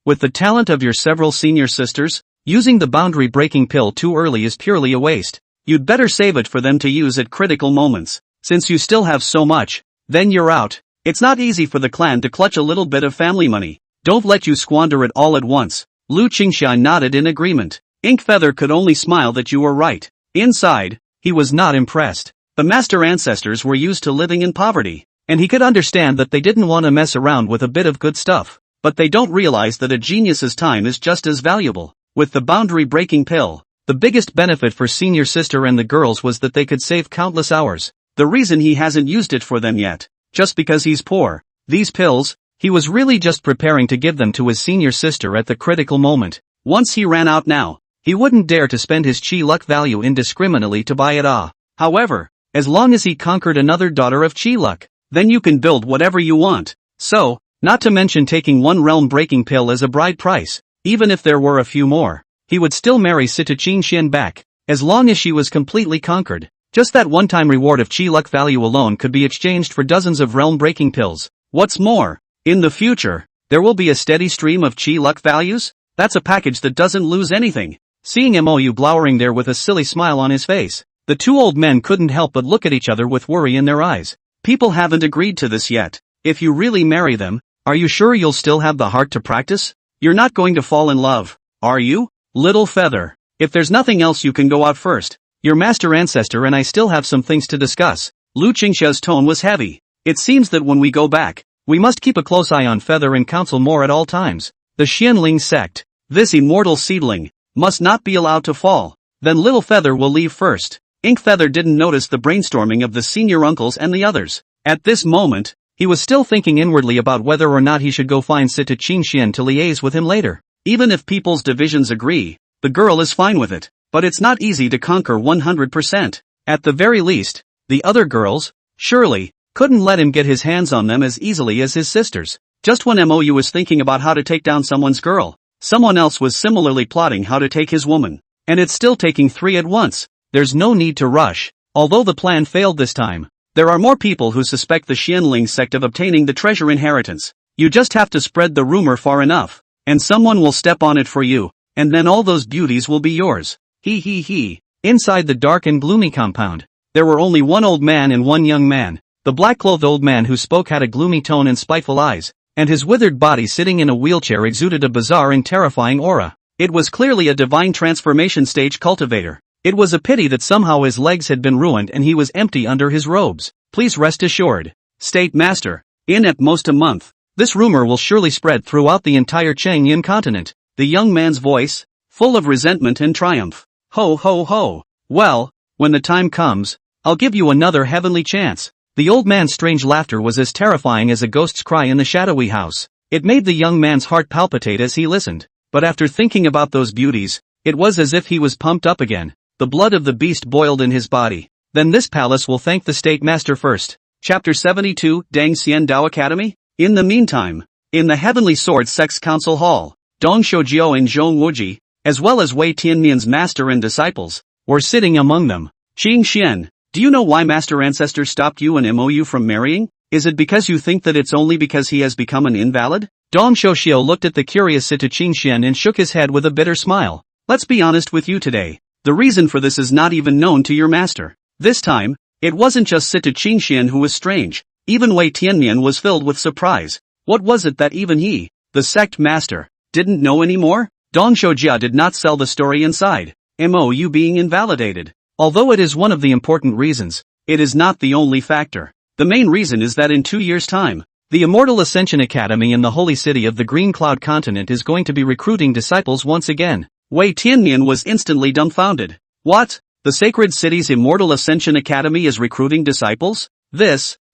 with the talent of your several senior sisters, using the boundary-breaking pill too early is purely a waste. You'd better save it for them to use at critical moments. Since you still have so much, then you're out. It's not easy for the clan to clutch a little bit of family money. Don't let you squander it all at once. Lu Qingxia nodded in agreement. Ink Feather could only smile that you were right. Inside, he was not impressed. The Master Ancestors were used to living in poverty, and he could understand that they didn't want to mess around with a bit of good stuff. But they don't realize that a genius's time is just as valuable. With the boundary-breaking pill, the biggest benefit for senior sister and the girls was that they could save countless hours. The reason he hasn't used it for them yet, just because he's poor. These pills, he was really just preparing to give them to his senior sister at the critical moment. Once he ran out now, he wouldn't dare to spend his chi luck value indiscriminately to buy it. However, as long as he conquered another daughter of chi luck, then you can build whatever you want. So, not to mention taking one realm-breaking pill as a bride price, even if there were a few more, he would still marry Sita Qingxian back, as long as she was completely conquered. Just that one-time reward of chi luck value alone could be exchanged for dozens of realm-breaking pills. What's more, in the future, there will be a steady stream of chi luck values? That's a package that doesn't lose anything. Seeing Mou glowering there with a silly smile on his face, the two old men couldn't help but look at each other with worry in their eyes. People haven't agreed to this yet. If you really marry them, are you sure you'll still have the heart to practice? You're not going to fall in love, are you? Little Feather, if there's nothing else you can go out first. Your Master Ancestor and I still have some things to discuss. Lu Qingxia's tone was heavy. It seems that when we go back, we must keep a close eye on Feather and counsel more at all times. The Xianling sect. This immortal seedling must not be allowed to fall. Then Little Feather will leave first. Ink Feather didn't notice the brainstorming of the senior uncles and the others. At this moment, he was still thinking inwardly about whether or not he should go find Sita Qingxian to liaise with him later. Even if people's divisions agree, the girl is fine with it. But it's not easy to conquer 100%. At the very least, the other girls, surely, couldn't let him get his hands on them as easily as his sisters. Just when MOU was thinking about how to take down someone's girl, someone else was similarly plotting how to take his woman. And it's still taking 3 at once. There's no need to rush. Although the plan failed this time, there are more people who suspect the Xianling sect of obtaining the treasure inheritance. You just have to spread the rumor far enough, and someone will step on it for you, and then all those beauties will be yours. He. Inside the dark and gloomy compound, there were only one old man and one young man. The black-clothed old man who spoke had a gloomy tone and spiteful eyes, and his withered body sitting in a wheelchair exuded a bizarre and terrifying aura. It was clearly a divine transformation stage cultivator. It was a pity that somehow his legs had been ruined and he was empty under his robes. Please rest assured, State Master, in at most a month, this rumor will surely spread throughout the entire Chang'an continent. The young man's voice, full of resentment and triumph. Ho ho ho. Well, when the time comes, I'll give you another heavenly chance. The old man's strange laughter was as terrifying as a ghost's cry in the shadowy house. It made the young man's heart palpitate as he listened. But after thinking about those beauties, it was as if he was pumped up again. The blood of the beast boiled in his body. Then this palace will thank the State Master first. Chapter 72, Dang Xian Dao Academy? In the meantime, in the Heavenly Sword Sect's Council Hall, Dong Shoujiu and Zhong Wuji, as well as Wei Tianmian's master and disciples, were sitting among them. Qing Xian, do you know why Master Ancestor stopped you and MOU from marrying? Is it because you think that it's only because he has become an invalid? Dong Shouxiu looked at the curious Sita Qingxian and shook his head with a bitter smile. Let's be honest with you today. The reason for this is not even known to your master. This time, it wasn't just Sita Qingxian who was strange. Even Wei Tianmian was filled with surprise. What was it that even he, the sect master, didn't know anymore? Dong Shoujia did not sell the story inside. MOU being invalidated. Although it is one of the important reasons, it is not the only factor. The main reason is that in 2 years' time, the Immortal Ascension Academy in the holy city of the Green Cloud continent is going to be recruiting disciples once again. Wei Tianmian was instantly dumbfounded. What? The Sacred City's Immortal Ascension Academy is recruiting disciples?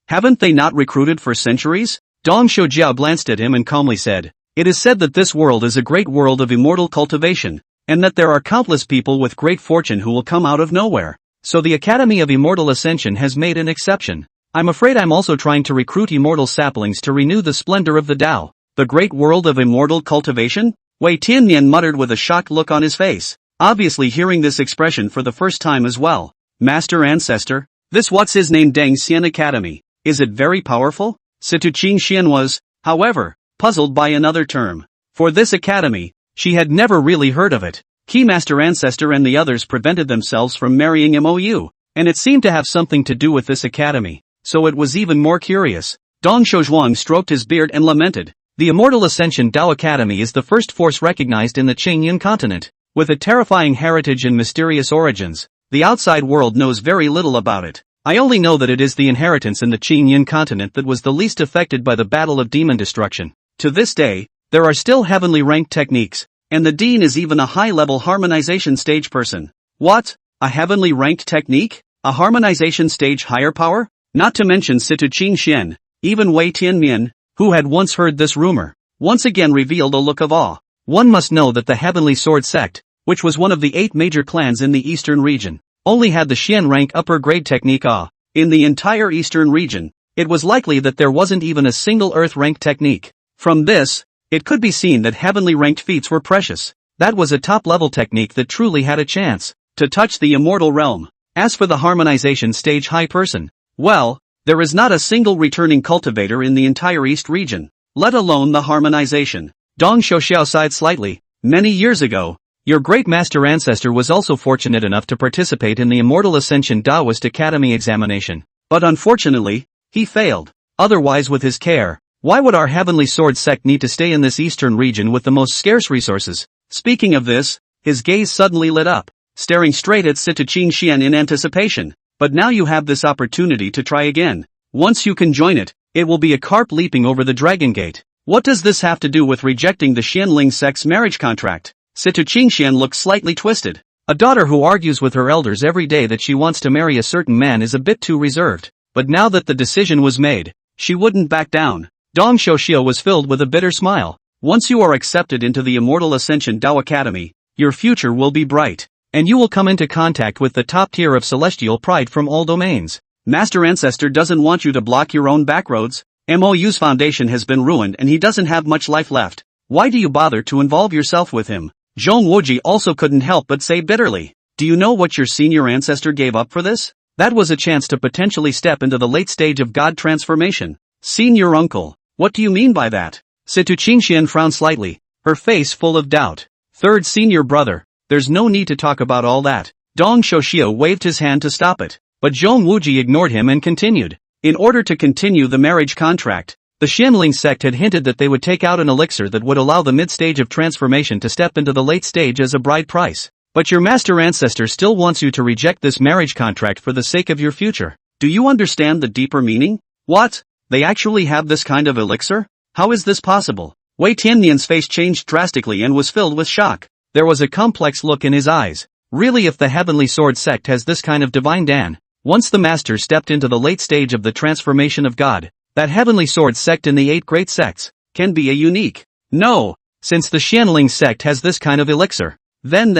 Haven't they not recruited for centuries? Dong Shoujiao glanced at him and calmly said, it is said that this world is a great world of immortal cultivation, and that there are countless people with great fortune who will come out of nowhere. So the Academy of Immortal Ascension has made an exception. I'm afraid I'm also trying to recruit immortal saplings to renew the splendor of the Tao. The great world of immortal cultivation? Wei Tianmian muttered with a shocked look on his face, obviously hearing this expression for the first time as well. Master Ancestor, this what's his name Dang Xian Academy, is it very powerful? Situ Qingxian was, however, puzzled by another term. For this academy, she had never really heard of it. Keymaster Ancestor and the others prevented themselves from marrying MOU, and it seemed to have something to do with this academy, so it was even more curious. Dong Shouzhuang stroked his beard and lamented. The Immortal Ascension Tao Academy is the first force recognized in the Qingyan continent. With a terrifying heritage and mysterious origins, the outside world knows very little about it. I only know that it is the inheritance in the Qingyan continent that was the least affected by the Battle of Demon Destruction. To this day, there are still heavenly ranked techniques, and the Dean is even a high-level harmonization stage person. What? A heavenly ranked technique? A harmonization stage higher power? Not to mention Situ Qingxian, even Wei Tianmian, who had once heard this rumor, once again revealed a look of awe. One must know that the Heavenly Sword Sect, which was one of the 8 major clans in the eastern region, only had the Xian rank upper grade technique in the entire eastern region. It was likely that there wasn't even a single earth rank technique. From this, it could be seen that heavenly ranked feats were precious. That was a top-level technique that truly had a chance to touch the immortal realm. As for the harmonization stage high person, well, there is not a single returning cultivator in the entire East region, let alone the harmonization. Dong Shouxiao sighed slightly. Many years ago, your great master ancestor was also fortunate enough to participate in the Immortal Ascension Taoist Academy examination. But unfortunately, he failed. Otherwise, with his care, why would our Heavenly Sword Sect need to stay in this eastern region with the most scarce resources? Speaking of this, his gaze suddenly lit up, staring straight at Situ Qingxian in anticipation. But now you have this opportunity to try again. Once you can join it, it will be a carp leaping over the Dragon Gate. What does this have to do with rejecting the Xianling sect's marriage contract? Situ Qingxian looked slightly twisted. A daughter who argues with her elders every day that she wants to marry a certain man is a bit too reserved. But now that the decision was made, she wouldn't back down. Dong Xiaoxiao was filled with a bitter smile. Once you are accepted into the Immortal Ascension Dao Academy, your future will be bright, and you will come into contact with the top tier of celestial pride from all domains. Master Ancestor doesn't want you to block your own backroads. MOU's foundation has been ruined and he doesn't have much life left. Why do you bother to involve yourself with him? Zhong Wuji also couldn't help but say bitterly. Do you know what your senior ancestor gave up for this? That was a chance to potentially step into the late stage of God transformation. Senior uncle, what do you mean by that? Situ Qingxian frowned slightly, her face full of doubt. Third senior brother, there's no need to talk about all that. Dong Xiaoxiao waved his hand to stop it, but Zhong Wuji ignored him and continued. In order to continue the marriage contract, the Xianling sect had hinted that they would take out an elixir that would allow the mid-stage of transformation to step into the late stage as a bride price. But your master ancestor still wants you to reject this marriage contract for the sake of your future. Do you understand the deeper meaning? What? They actually have this kind of elixir? How is this possible? Wei Tiannian's face changed drastically and was filled with shock. There was a complex look in his eyes. Really, if the Heavenly Sword sect has this kind of divine Dan, once the master stepped into the late stage of the transformation of God, that Heavenly Sword sect in the 8 great sects can be a unique. No, since the Xianling sect has this kind of elixir, then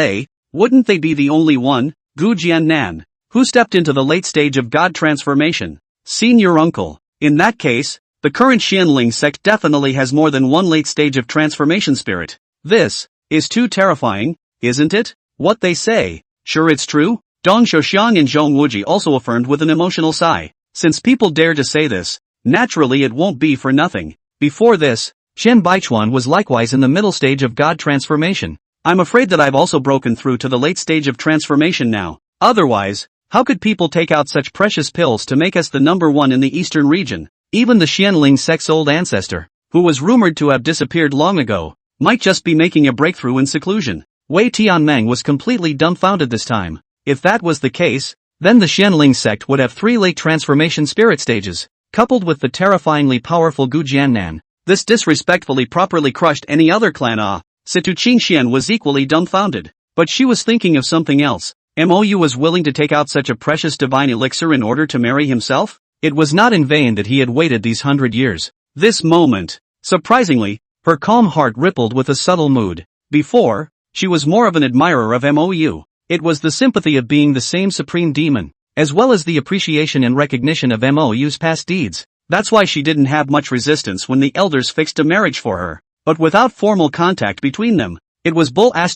wouldn't they be the only one? Gu Jiannan, who stepped into the late stage of God transformation? Senior uncle. In that case, the current Xianling sect definitely has more than one late stage of transformation spirit. This is too terrifying, isn't it? What they say, sure it's true? Dong Xiaoxiang and Zhong Wuji also affirmed with an emotional sigh. Since people dare to say this, naturally it won't be for nothing. Before this, Shen Baichuan was likewise in the middle stage of God transformation. I'm afraid that I've also broken through to the late stage of transformation now. Otherwise, how could people take out such precious pills to make us the number one in the eastern region? Even the Xianling sect's old ancestor, who was rumored to have disappeared long ago, might just be making a breakthrough in seclusion. Wei Tianmeng was completely dumbfounded this time. If that was the case, then the Xianling sect would have 3 late transformation spirit stages, coupled with the terrifyingly powerful Gu Jiannan. This disrespectfully properly crushed any other clan. Situ Qingxian was equally dumbfounded, but she was thinking of something else. Mou was willing to take out such a precious divine elixir in order to marry himself? It was not in vain that he had waited these 100 years. This moment, surprisingly, her calm heart rippled with a subtle mood. Before, she was more of an admirer of Mou. It was the sympathy of being the same supreme demon, as well as the appreciation and recognition of Mou's past deeds. That's why she didn't have much resistance when the elders fixed a marriage for her. But without formal contact between them, it was bull ***** to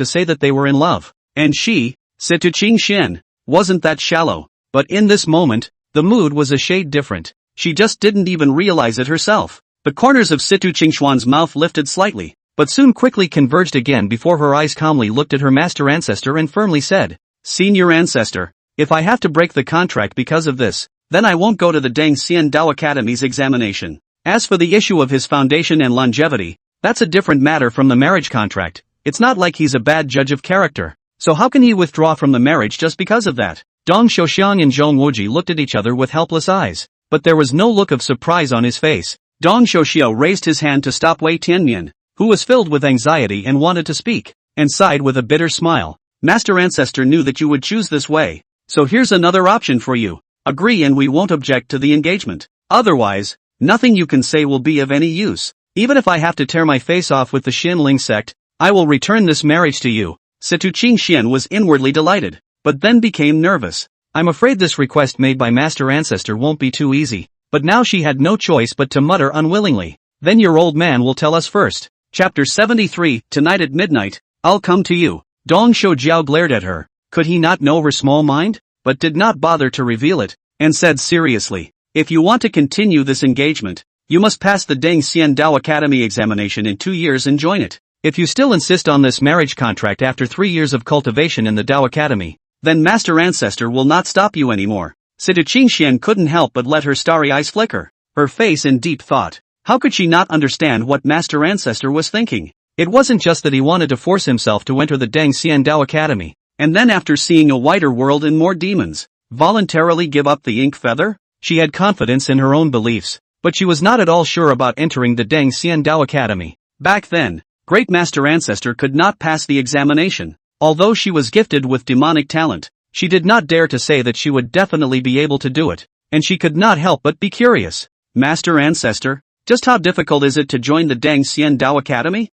say that they were in love. And she, Situ Qingxian, wasn't that shallow. But in this moment, the mood was a shade different. She just didn't even realize it herself. The corners of Situ Qingxuan's mouth lifted slightly, but soon quickly converged again before her eyes calmly looked at her master ancestor and firmly said, Senior ancestor, if I have to break the contract because of this, then I won't go to the Deng Xian Dao Academy's examination. As for the issue of his foundation and longevity, that's a different matter from the marriage contract. It's not like he's a bad judge of character. So how can he withdraw from the marriage just because of that? Dong Xiaoxiang and Zhong Wuji looked at each other with helpless eyes, but there was no look of surprise on his face. Dong Xiaoxiao raised his hand to stop Wei Tianmian, who was filled with anxiety and wanted to speak, and sighed with a bitter smile. Master Ancestor knew that you would choose this way, so here's another option for you. Agree and we won't object to the engagement. Otherwise, nothing you can say will be of any use. Even if I have to tear my face off with the Xianling sect, I will return this marriage to you. Situ Qingxian was inwardly delighted, but then became nervous. I'm afraid this request made by Master Ancestor won't be too easy, but now she had no choice but to mutter unwillingly. Then your old man will tell us first. Chapter 73, Tonight at midnight, I'll come to you. Dong Shoujiao glared at her. Could he not know her small mind? But did not bother to reveal it, and said seriously, if you want to continue this engagement, you must pass the Deng Xian Dao Academy examination in 2 years and join it. If you still insist on this marriage contract after 3 years of cultivation in the Dao Academy, then Master Ancestor will not stop you anymore. Situ Qingxian couldn't help but let her starry eyes flicker, her face in deep thought. How could she not understand what Master Ancestor was thinking? It wasn't just that he wanted to force himself to enter the Deng Xian Dao Academy, and then after seeing a wider world and more demons, voluntarily give up the ink feather? She had confidence in her own beliefs. but she was not at all sure about entering the Deng Xian Dao Academy. Back then, Great Master Ancestor could not pass the examination. Although she was gifted with demonic talent, she did not dare to say that she would definitely be able to do it, and she could not help but be curious. Master Ancestor, just how difficult is it to join the Deng Xian Dao Academy?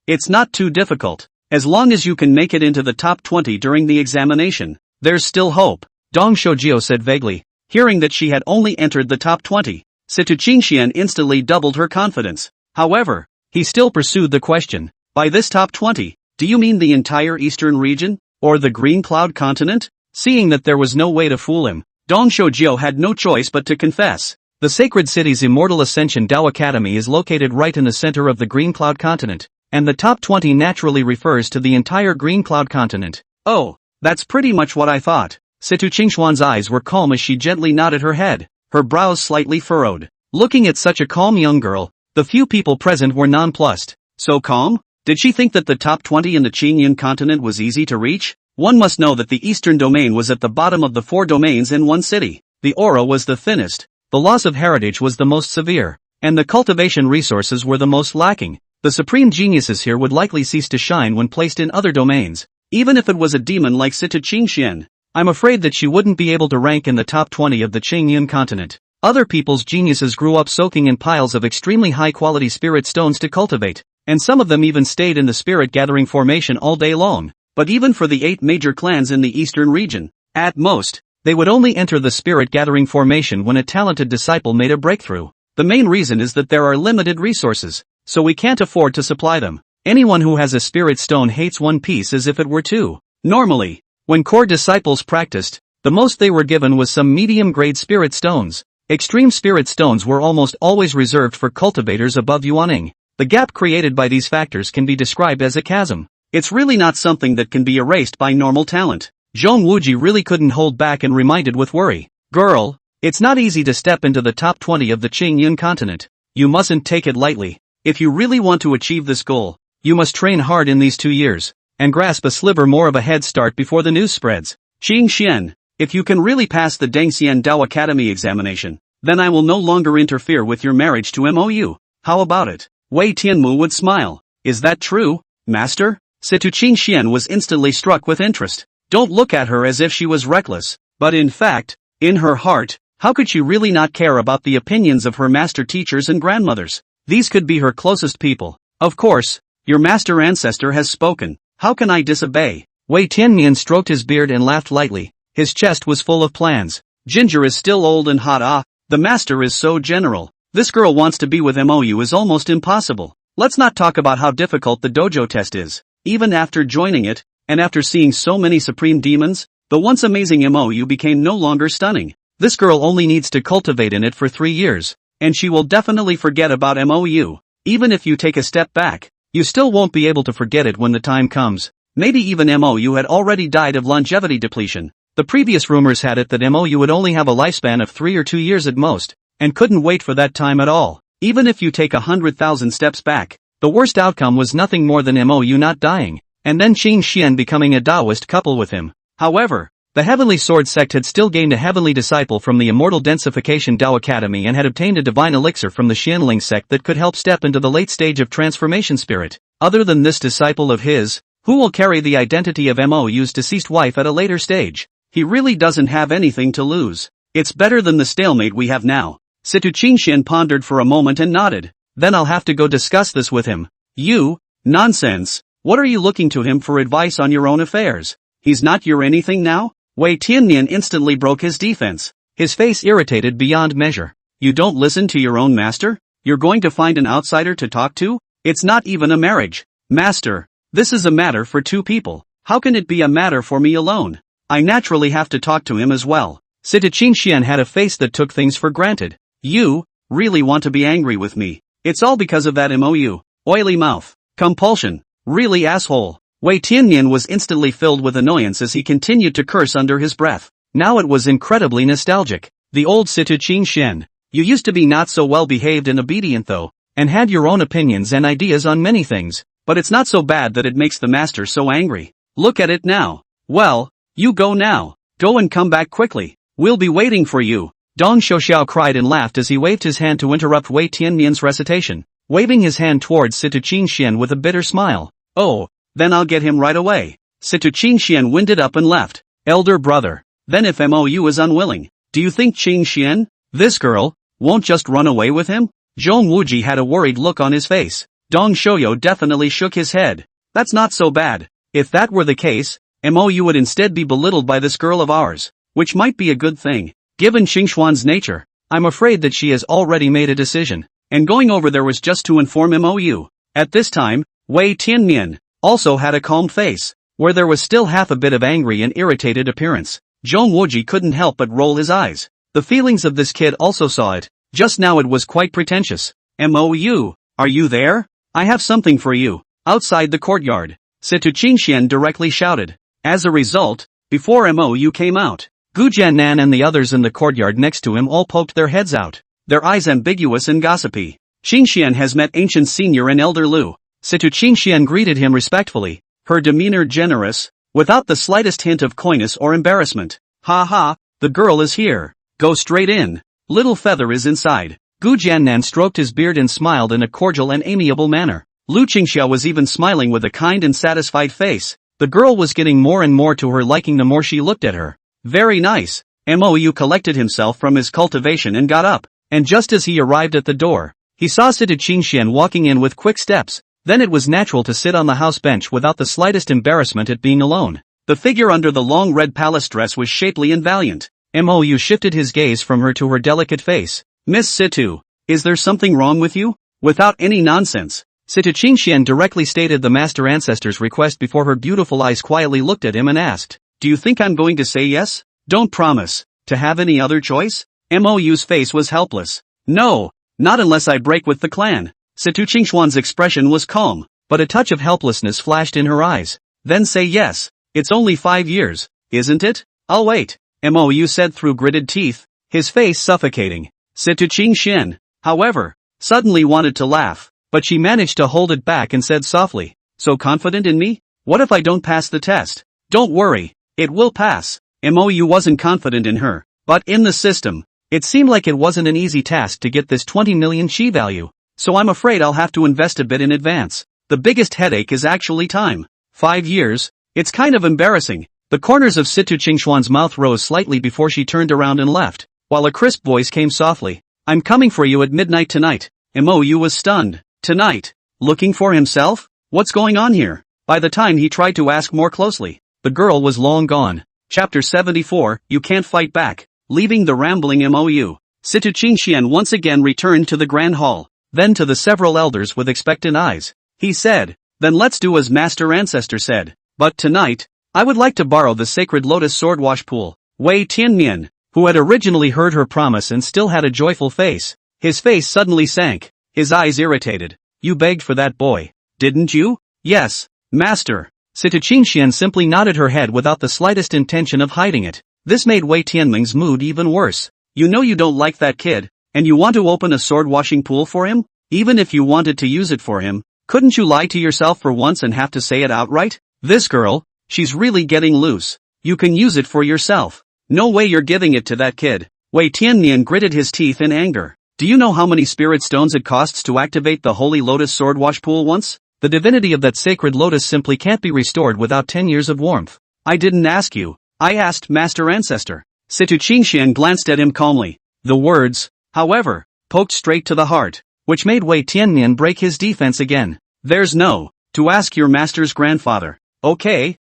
It's not too difficult. As long as you can make it into the top 20 during the examination, there's still hope, Dong Shoujio said vaguely. Hearing that she had only entered the top 20, Situ Qingxian instantly doubled her confidence. However, he still pursued the question. By this top 20, do you mean the entire eastern region? Or the Green Cloud continent? Seeing that there was no way to fool him, Dong Shoujio had no choice but to confess. The Sacred City's Immortal Ascension Dao Academy is located right in the center of the Green Cloud continent, and the top 20 naturally refers to the entire Green Cloud continent. Oh, that's pretty much what I thought. Situ Qingxuan's eyes were calm as she gently nodded her head, her brows slightly furrowed. Looking at such a calm young girl, the few people present were nonplussed. So calm? Did she think that the top 20 in the Qingyan continent was easy to reach? One must know that the eastern domain was at the bottom of the 4 domains in one city. The aura was the thinnest. The loss of heritage was the most severe, and the cultivation resources were the most lacking. The supreme geniuses here would likely cease to shine when placed in other domains. Even if it was a demon like Situ Qingxian, I'm afraid that she wouldn't be able to rank in the top 20 of the Qingyan continent. Other people's geniuses grew up soaking in piles of extremely high-quality spirit stones to cultivate, and some of them even stayed in the spirit-gathering formation all day long. But even for the 8 major clans in the eastern region, at most, they would only enter the spirit-gathering formation when a talented disciple made a breakthrough. The main reason is that there are limited resources, so we can't afford to supply them. Anyone who has a spirit stone hates One Piece as if it were two. Normally, when core disciples practiced, the most they were given was some medium-grade spirit stones. Extreme spirit stones were almost always reserved for cultivators above Yuaning. The gap created by these factors can be described as a chasm. It's really not something that can be erased by normal talent. Zhong Wuji really couldn't hold back and reminded with worry. Girl, it's not easy to step into the top 20 of the Qingyan continent. You mustn't take it lightly. If you really want to achieve this goal, you must train hard in these 2 years, and grasp a sliver more of a head start before the news spreads. Qingxian, if you can really pass the Deng Xian Dao Academy examination, then I will no longer interfere with your marriage to Mou. How about it? Wei Tianmu would smile. Is that true, master? Situ Qingxian was instantly struck with interest. Don't look at her as if she was reckless, but in fact, in her heart, how could she really not care about the opinions of her master teachers and grandmothers? These could be her closest people. Of course, your master ancestor has spoken. How can I disobey? Wei Tianmian stroked his beard and laughed lightly. His chest was full of plans. Ginger is still old and hot. The master is so general. This girl wants to be with Mou is almost impossible. Let's not talk about how difficult the dojo test is. Even after joining it, and after seeing so many supreme demons, the once amazing Mou became no longer stunning. This girl only needs to cultivate in it for 3 years, and she will definitely forget about Mou. Even if you take a step back, you still won't be able to forget it when the time comes. Maybe even Mou had already died of longevity depletion. The previous rumors had it that Mou would only have a lifespan of 3 or 2 years at most, and couldn't wait for that time at all. Even if you take 100,000 steps back, the worst outcome was nothing more than Mou not dying, and then Qingxian becoming a Taoist couple with him. However, the Heavenly Sword Sect had still gained a heavenly disciple from the Immortal Densification Dao Academy and had obtained a divine elixir from the Xianling sect that could help step into the late stage of transformation spirit. Other than this disciple of his, who will carry the identity of Mou's deceased wife at a later stage? He really doesn't have anything to lose. It's better than the stalemate we have now. Situ Qingxian pondered for a moment and nodded. Then I'll have to go discuss this with him. You? Nonsense. What are you looking to him for advice on your own affairs? He's not your anything now? Wei Tiannian instantly broke his defense. His face irritated beyond measure. You don't listen to your own master? You're going to find an outsider to talk to? It's not even a marriage. Master, this is a matter for 2 people. How can it be a matter for me alone? I naturally have to talk to him as well. Situ Qingxian had a face that took things for granted. You really want to be angry with me? It's all because of that Mou. Oily mouth. Compulsion. Really asshole. Wei Tiannian was instantly filled with annoyance as he continued to curse under his breath. Now it was incredibly nostalgic. The old Situ Qingxian. You used to be not so well behaved and obedient though, and had your own opinions and ideas on many things, but it's not so bad that it makes the master so angry. Look at it now. Well, you go now. Go and come back quickly. We'll be waiting for you. Dong Xiao cried and laughed as he waved his hand to interrupt Wei Tianmian's recitation, waving his hand towards Situ Qingxian with a bitter smile. Oh, then I'll get him right away. Situ Qingxian winded up and left. Elder brother. Then if Mou is unwilling, do you think Qingxian, this girl, won't just run away with him? Zhong Wuji had a worried look on his face. Dong Xiaoyou definitely shook his head. That's not so bad. If that were the case, Mou would instead be belittled by this girl of ours, which might be a good thing. Given Xingxuan's nature, I'm afraid that she has already made a decision, and going over there was just to inform Mou. At this time, Wei Tianmian also had a calm face, where there was still half a bit of angry and irritated appearance. Zhong Wuji couldn't help but roll his eyes. The feelings of this kid also saw it. Just now it was quite pretentious. Mou, are you there? I have something for you. Outside the courtyard, Situ Qingxian directly shouted. As a result, before Mou came out, Gu Jiannan and the others in the courtyard next to him all poked their heads out, their eyes ambiguous and gossipy. Qingxian has met ancient senior and elder Lu. Situ Qingxian greeted him respectfully, her demeanor generous, without the slightest hint of coyness or embarrassment. Ha ha, the girl is here. Go straight in. Little Feather is inside. Gu Jiannan stroked his beard and smiled in a cordial and amiable manner. Lu Qingxiao was even smiling with a kind and satisfied face. The girl was getting more and more to her liking the more she looked at her. Very nice. Mou collected himself from his cultivation and got up, and just as he arrived at the door, he saw Situ Qingxian walking in with quick steps. Then it was natural to sit on the house bench without the slightest embarrassment at being alone. The figure under the long red palace dress was shapely and valiant. Mou shifted his gaze from her to her delicate face. Miss Situ, is there something wrong with you? Without any nonsense, Situ Qingxian directly stated the master ancestor's request before her beautiful eyes quietly looked at him and asked, do you think I'm going to say yes? Don't promise to have any other choice? Mou's face was helpless. No, not unless I break with the clan. Situ Qingxuan's expression was calm, but a touch of helplessness flashed in her eyes. Then say yes. It's only 5 years, isn't it? I'll wait. Mou said through gritted teeth, his face suffocating. Situ Qingxian, however, suddenly wanted to laugh, but she managed to hold it back and said softly, so confident in me? What if I don't pass the test? Don't worry, it will pass. Mou wasn't confident in her, but in the system, it seemed like it wasn't an easy task to get this 20 million chi value, so I'm afraid I'll have to invest a bit in advance. The biggest headache is actually time. 5 years? It's kind of embarrassing. The corners of Situ Qingxuan's mouth rose slightly before she turned around and left, while a crisp voice came softly. I'm coming for you at midnight tonight. Mou was stunned. Tonight? Looking for himself? What's going on here? By the time he tried to ask more closely, the girl was long gone. Chapter 74, You Can't Fight Back. Leaving the rambling Mou, Situ Qingxian once again returned to the grand hall, then to the several elders with expectant eyes. He said, then let's do as Master Ancestor said. But tonight, I would like to borrow the sacred lotus swordwash pool. Wei Tianmian, who had originally heard her promise and still had a joyful face, his face suddenly sank, his eyes irritated. You begged for that boy, didn't you? Yes, Master. Situ Qingxian simply nodded her head without the slightest intention of hiding it. This made Wei Tianming's mood even worse. You know you don't like that kid, and you want to open a sword washing pool for him? Even if you wanted to use it for him, couldn't you lie to yourself for once and have to say it outright? This girl, she's really getting loose. You can use it for yourself. No way you're giving it to that kid. Wei Tianmian gritted his teeth in anger. Do you know how many spirit stones it costs to activate the holy lotus sword wash pool once? The divinity of that sacred lotus simply can't be restored without 10 years of warmth. I didn't ask you. I asked Master Ancestor. Situ Qingxian glanced at him calmly. The words, however, poked straight to the heart, which made Wei Tianmian break his defense again. There's no, to ask your master's grandfather. Okay,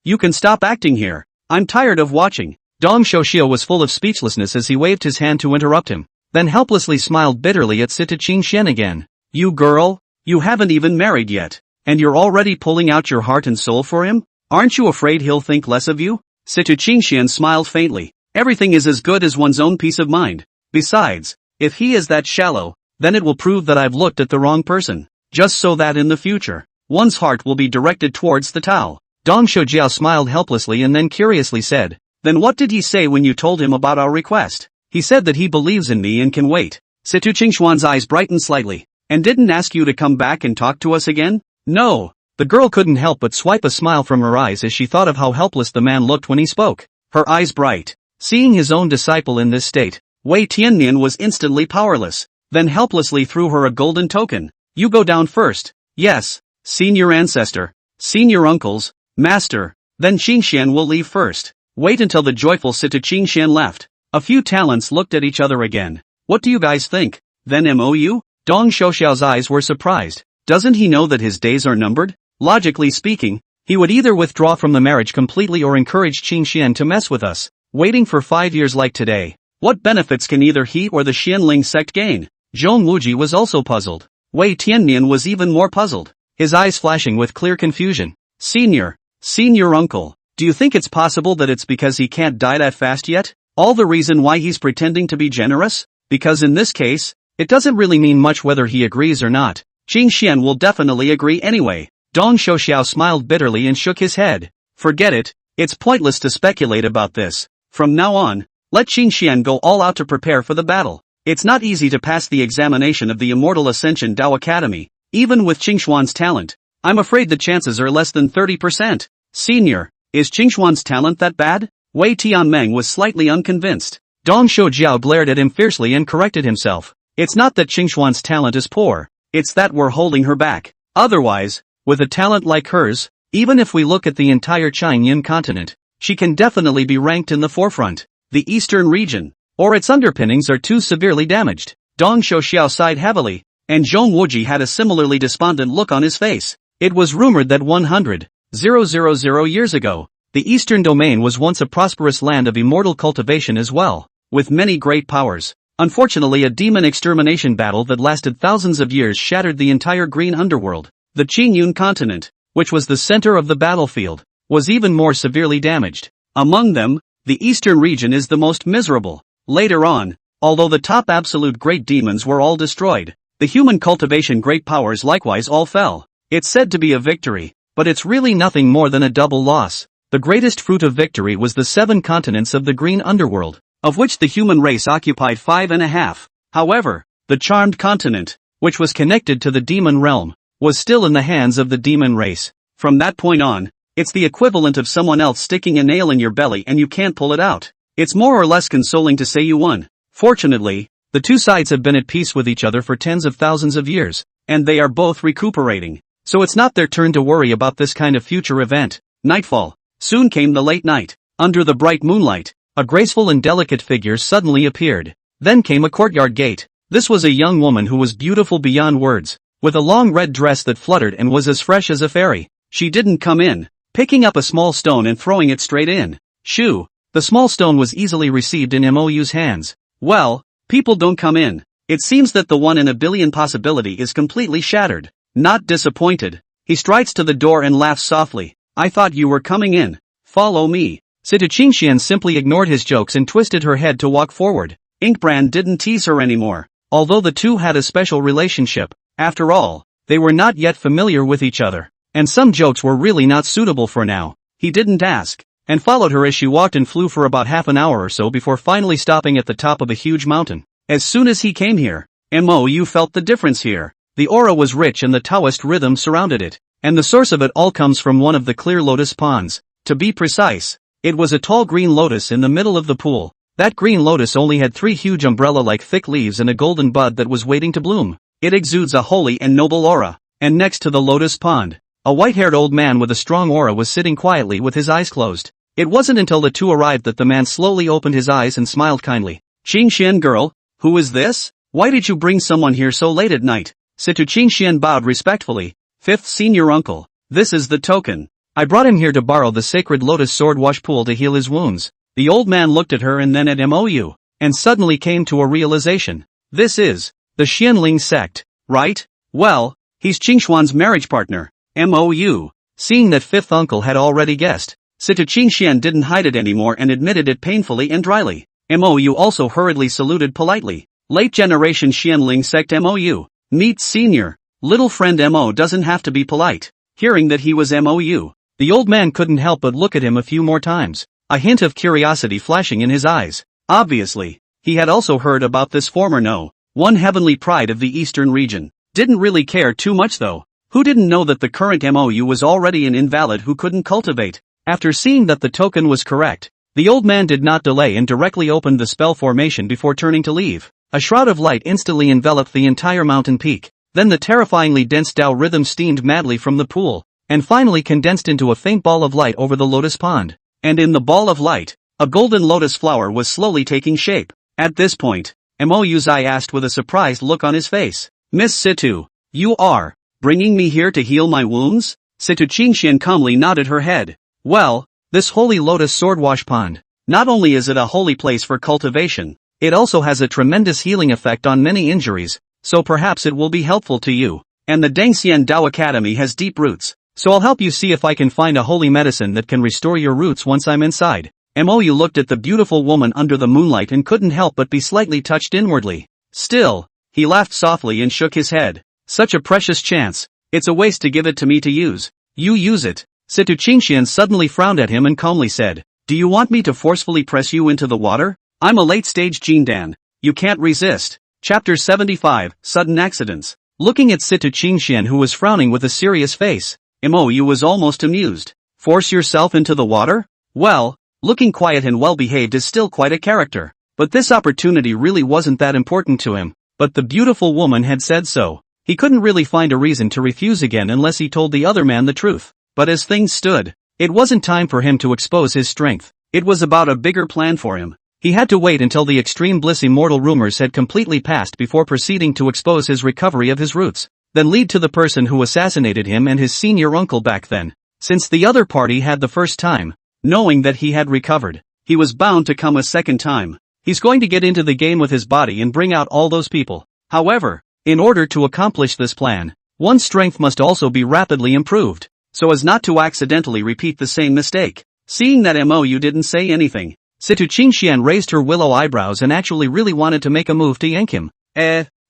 you can stop acting here. I'm tired of watching. Dong Xiaoxiao was full of speechlessness as he waved his hand to interrupt him, then helplessly smiled bitterly at Situ Qingxian again. You girl, you haven't even married yet, and you're already pulling out your heart and soul for him? Aren't you afraid he'll think less of you? Situ Qingxian smiled faintly. Everything is as good as one's own peace of mind. Besides, if he is that shallow, then it will prove that I've looked at the wrong person. Just so that in the future, one's heart will be directed towards the Tao. Dong Xiaojiao smiled helplessly and then curiously said, then what did he say when you told him about our request? He said that he believes in me and can wait. Situ Qingxuan's eyes brightened slightly. And didn't ask you to come back and talk to us again? No. The girl couldn't help but swipe a smile from her eyes as she thought of how helpless the man looked when he spoke. Her eyes bright. Seeing his own disciple in this state, Wei Tiannian was instantly powerless, then helplessly threw her a golden token. You go down first. Yes, senior ancestor, senior uncles, master, then Qingxian will leave first. Wait until the joyful Sita Qingxian left. A few talents looked at each other again. What do you guys think? Then MOU? Dong Shouxiao's eyes were surprised. Doesn't he know that his days are numbered? Logically speaking, he would either withdraw from the marriage completely or encourage Qingxian to mess with us. Waiting for 5 years like today. What benefits can either he or the Xianling sect gain? Zhong Wuji was also puzzled. Wei Tiannian was even more puzzled, his eyes flashing with clear confusion. Senior uncle, do you think it's possible that it's because he can't die that fast yet? All the reason why he's pretending to be generous? Because in this case, it doesn't really mean much whether he agrees or not. Qingxian will definitely agree anyway. Dong Shouxiao smiled bitterly and shook his head. Forget it, it's pointless to speculate about this. From now on, let Qingxian go all out to prepare for the battle. It's not easy to pass the examination of the Immortal Ascension Dao Academy, even with Qingxuan's talent. I'm afraid the chances are less than 30%. Senior, is Qingxuan's talent that bad? Wei Tianmeng was slightly unconvinced. Dong Shoujiao glared at him fiercely and corrected himself. It's not that Qingxuan's talent is poor, it's that we're holding her back. Otherwise, with a talent like hers, even if we look at the entire Changyin continent, she can definitely be ranked in the forefront. The eastern region, or its underpinnings are too severely damaged. Dong Shouxiao sighed heavily, and Zhong Wuji had a similarly despondent look on his face. It was rumored that 100,000 years ago, the eastern domain was once a prosperous land of immortal cultivation as well, with many great powers. Unfortunately, a demon extermination battle that lasted thousands of years shattered the entire green underworld. The Qingyun continent, which was the center of the battlefield, was even more severely damaged. Among them, the eastern region is the most miserable. Later on, although the top absolute great demons were all destroyed, the human cultivation great powers likewise all fell. It's said to be a victory, but it's really nothing more than a double loss. The greatest fruit of victory was the 7 continents of the green underworld, of which the human race occupied 5.5. However, the charmed continent, which was connected to the demon realm, was still in the hands of the demon race. From that point on, it's the equivalent of someone else sticking a nail in your belly and you can't pull it out. It's more or less consoling to say you won. Fortunately, the two sides have been at peace with each other for tens of thousands of years, and they are both recuperating. So it's not their turn to worry about this kind of future event. Nightfall. Soon came the late night. Under the bright moonlight, a graceful and delicate figure suddenly appeared. Then came a courtyard gate. This was a young woman who was beautiful beyond words, with a long red dress that fluttered and was as fresh as a fairy. She didn't come in, picking up a small stone and throwing it straight in. Shoo! The small stone was easily received in MOU's hands. Well, people don't come in. It seems that the 1 in a billion possibility is completely shattered. Not disappointed, he strides to the door and laughs softly. I thought you were coming in. Follow me. Sita Qingxian simply ignored his jokes and twisted her head to walk forward. Inkbrand didn't tease her anymore. Although the two had a special relationship, after all, they were not yet familiar with each other. And some jokes were really not suitable for now. He didn't ask, and followed her as she walked and flew for about half an hour or so before finally stopping at the top of a huge mountain. As soon as he came here, MOU felt the difference here. The aura was rich and the Taoist rhythm surrounded it, and the source of it all comes from one of the clear lotus ponds. To be precise, it was a tall green lotus in the middle of the pool. That green lotus only had 3 huge umbrella-like thick leaves and a golden bud that was waiting to bloom. It exudes a holy and noble aura, and next to the lotus pond, a white-haired old man with a strong aura was sitting quietly with his eyes closed. It wasn't until the two arrived that the man slowly opened his eyes and smiled kindly. Qingxian girl, who is this? Why did you bring someone here so late at night? Situ Qingxian bowed respectfully. 5th senior uncle, this is the token. I brought him here to borrow the sacred lotus sword wash pool to heal his wounds. The old man looked at her and then at MOU, and suddenly came to a realization. This is the Xianling sect, right? Well, he's Qingxuan's marriage partner. MOU. Seeing that 5th uncle had already guessed, Situ Qingxian didn't hide it anymore and admitted it painfully and dryly. MOU also hurriedly saluted politely. Late generation Xianling sect MOU. Meet senior. Little friend MO doesn't have to be polite. Hearing that he was MOU, the old man couldn't help but look at him a few more times, a hint of curiosity flashing in his eyes. Obviously, he had also heard about this former one heavenly pride of the eastern region. Didn't really care too much though. Who didn't know that the current MOU was already an invalid who couldn't cultivate? After seeing that the token was correct, The old man did not delay and directly opened the spell formation before turning to leave. A shroud of light instantly enveloped the entire mountain peak. Then the terrifyingly dense Tao rhythm steamed madly from the pool, and finally condensed into a faint ball of light over the lotus pond. And in the ball of light, a golden lotus flower was slowly taking shape. At this point, Mo Yuzai asked with a surprised look on his face. Miss Situ, you are bringing me here to heal my wounds? Situ Qingxian calmly nodded her head. Well, this holy lotus swordwash pond, not only is it a holy place for cultivation, it also has a tremendous healing effect on many injuries, so perhaps it will be helpful to you. And the Dangxian Dao Academy has deep roots, so I'll help you see if I can find a holy medicine that can restore your roots once I'm inside. Mou looked at the beautiful woman under the moonlight and couldn't help but be slightly touched inwardly. Still, he laughed softly and shook his head. Such a precious chance, it's a waste to give it to me to use. You use it. Situ Qingxian suddenly frowned at him and calmly said, do you want me to forcefully press you into the water? I'm a late-stage Jindan. You can't resist. Chapter 75, Sudden Accidents. Looking at Situ Qingxian who was frowning with a serious face, Mou was almost amused. Force yourself into the water? Well, looking quiet and well-behaved is still quite a character. But this opportunity really wasn't that important to him. But the beautiful woman had said so. He couldn't really find a reason to refuse again unless he told the other man the truth. But as things stood, it wasn't time for him to expose his strength. It was about a bigger plan for him. He had to wait until the extreme bliss immortal rumors had completely passed before proceeding to expose his recovery of his roots. Then lead to the person who assassinated him and his senior uncle back then. Since the other party had the first time, knowing that he had recovered, he was bound to come a second time. He's going to get into the game with his body and bring out all those people. However, in order to accomplish this plan, one's strength must also be rapidly improved, so as not to accidentally repeat the same mistake. Seeing that Mou didn't say anything, Situ Qingxian raised her willow eyebrows and actually really wanted to make a move to yank him.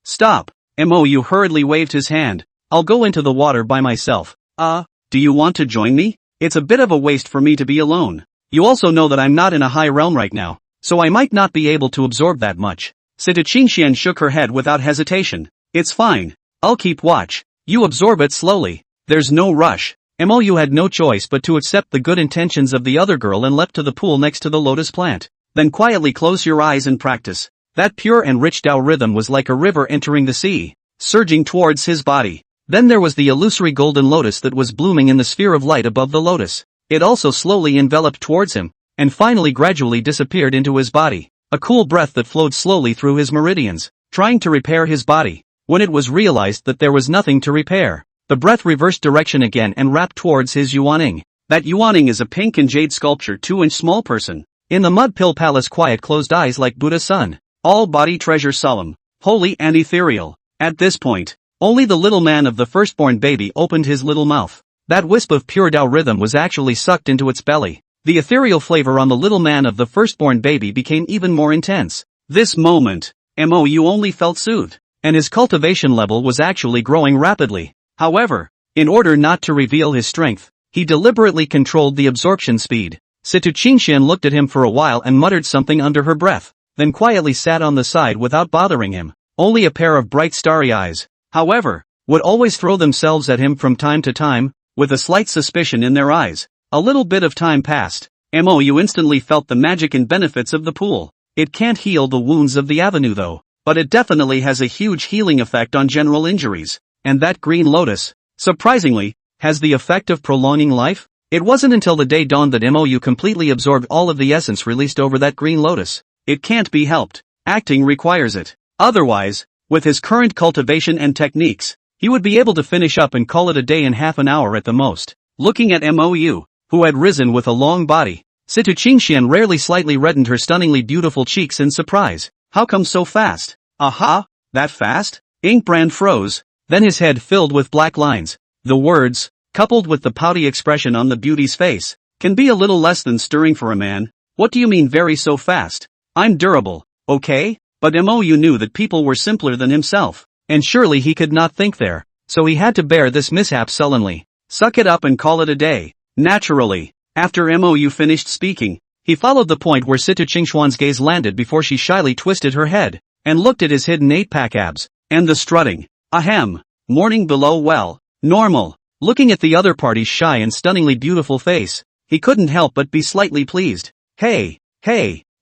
Stop. Mou hurriedly waved his hand. I'll go into the water by myself. Do you want to join me? It's a bit of a waste for me to be alone. You also know that I'm not in a high realm right now, so I might not be able to absorb that much. Situ Qingxian shook her head without hesitation. It's fine. I'll keep watch. You absorb it slowly. There's no rush. Mou had no choice but to accept the good intentions of the other girl and leapt to the pool next to the lotus plant. Then quietly close your eyes and practice. That pure and rich Tao rhythm was like a river entering the sea, surging towards his body. Then there was the illusory golden lotus that was blooming in the sphere of light above the lotus. It also slowly enveloped towards him, and finally gradually disappeared into his body. A cool breath that flowed slowly through his meridians, trying to repair his body. When it was realized that there was nothing to repair, the breath reversed direction again and wrapped towards his Yuaning. That Yuaning is a pink and jade sculpture 2-inch small person. In the mud pill palace quiet closed eyes like Buddha's sun. All body treasure solemn, holy and ethereal. At this point, only the little man of the firstborn baby opened his little mouth. That wisp of pure Tao rhythm was actually sucked into its belly. The ethereal flavor on the little man of the firstborn baby became even more intense. This moment, Mou only felt soothed, and his cultivation level was actually growing rapidly. However, in order not to reveal his strength, he deliberately controlled the absorption speed. Situ Qingxian looked at him for a while and muttered something under her breath, then quietly sat on the side without bothering him. Only a pair of bright starry eyes, however, would always throw themselves at him from time to time, with a slight suspicion in their eyes. A little bit of time passed. Mou instantly felt the magic and benefits of the pool. It can't heal the wounds of the avenue though, but it definitely has a huge healing effect on general injuries. And that green lotus, surprisingly, has the effect of prolonging life? It wasn't until the day dawned that Mou completely absorbed all of the essence released over that green lotus. It can't be helped. Acting requires it. Otherwise, with his current cultivation and techniques, he would be able to finish up and call it a day in half an hour at the most. Looking at Mou, who had risen with a long body, Situ Qingxian rarely slightly reddened her stunningly beautiful cheeks in surprise. How come so fast? Aha, that fast? Inkbrand froze. Then his head filled with black lines. The words, coupled with the pouty expression on the beauty's face, can be a little less than stirring for a man. What do you mean very so fast? I'm durable, okay? But Mou knew that people were simpler than himself, and surely he could not think there, so he had to bear this mishap sullenly. Suck it up and call it a day. Naturally, after Mou finished speaking, he followed the point where Situ Qingxian's gaze landed before she shyly twisted her head, and looked at his hidden 8-pack abs, and the strutting. Ahem. Morning below well, normal. Looking at the other party's shy and stunningly beautiful face, he couldn't help but be slightly pleased. Hey,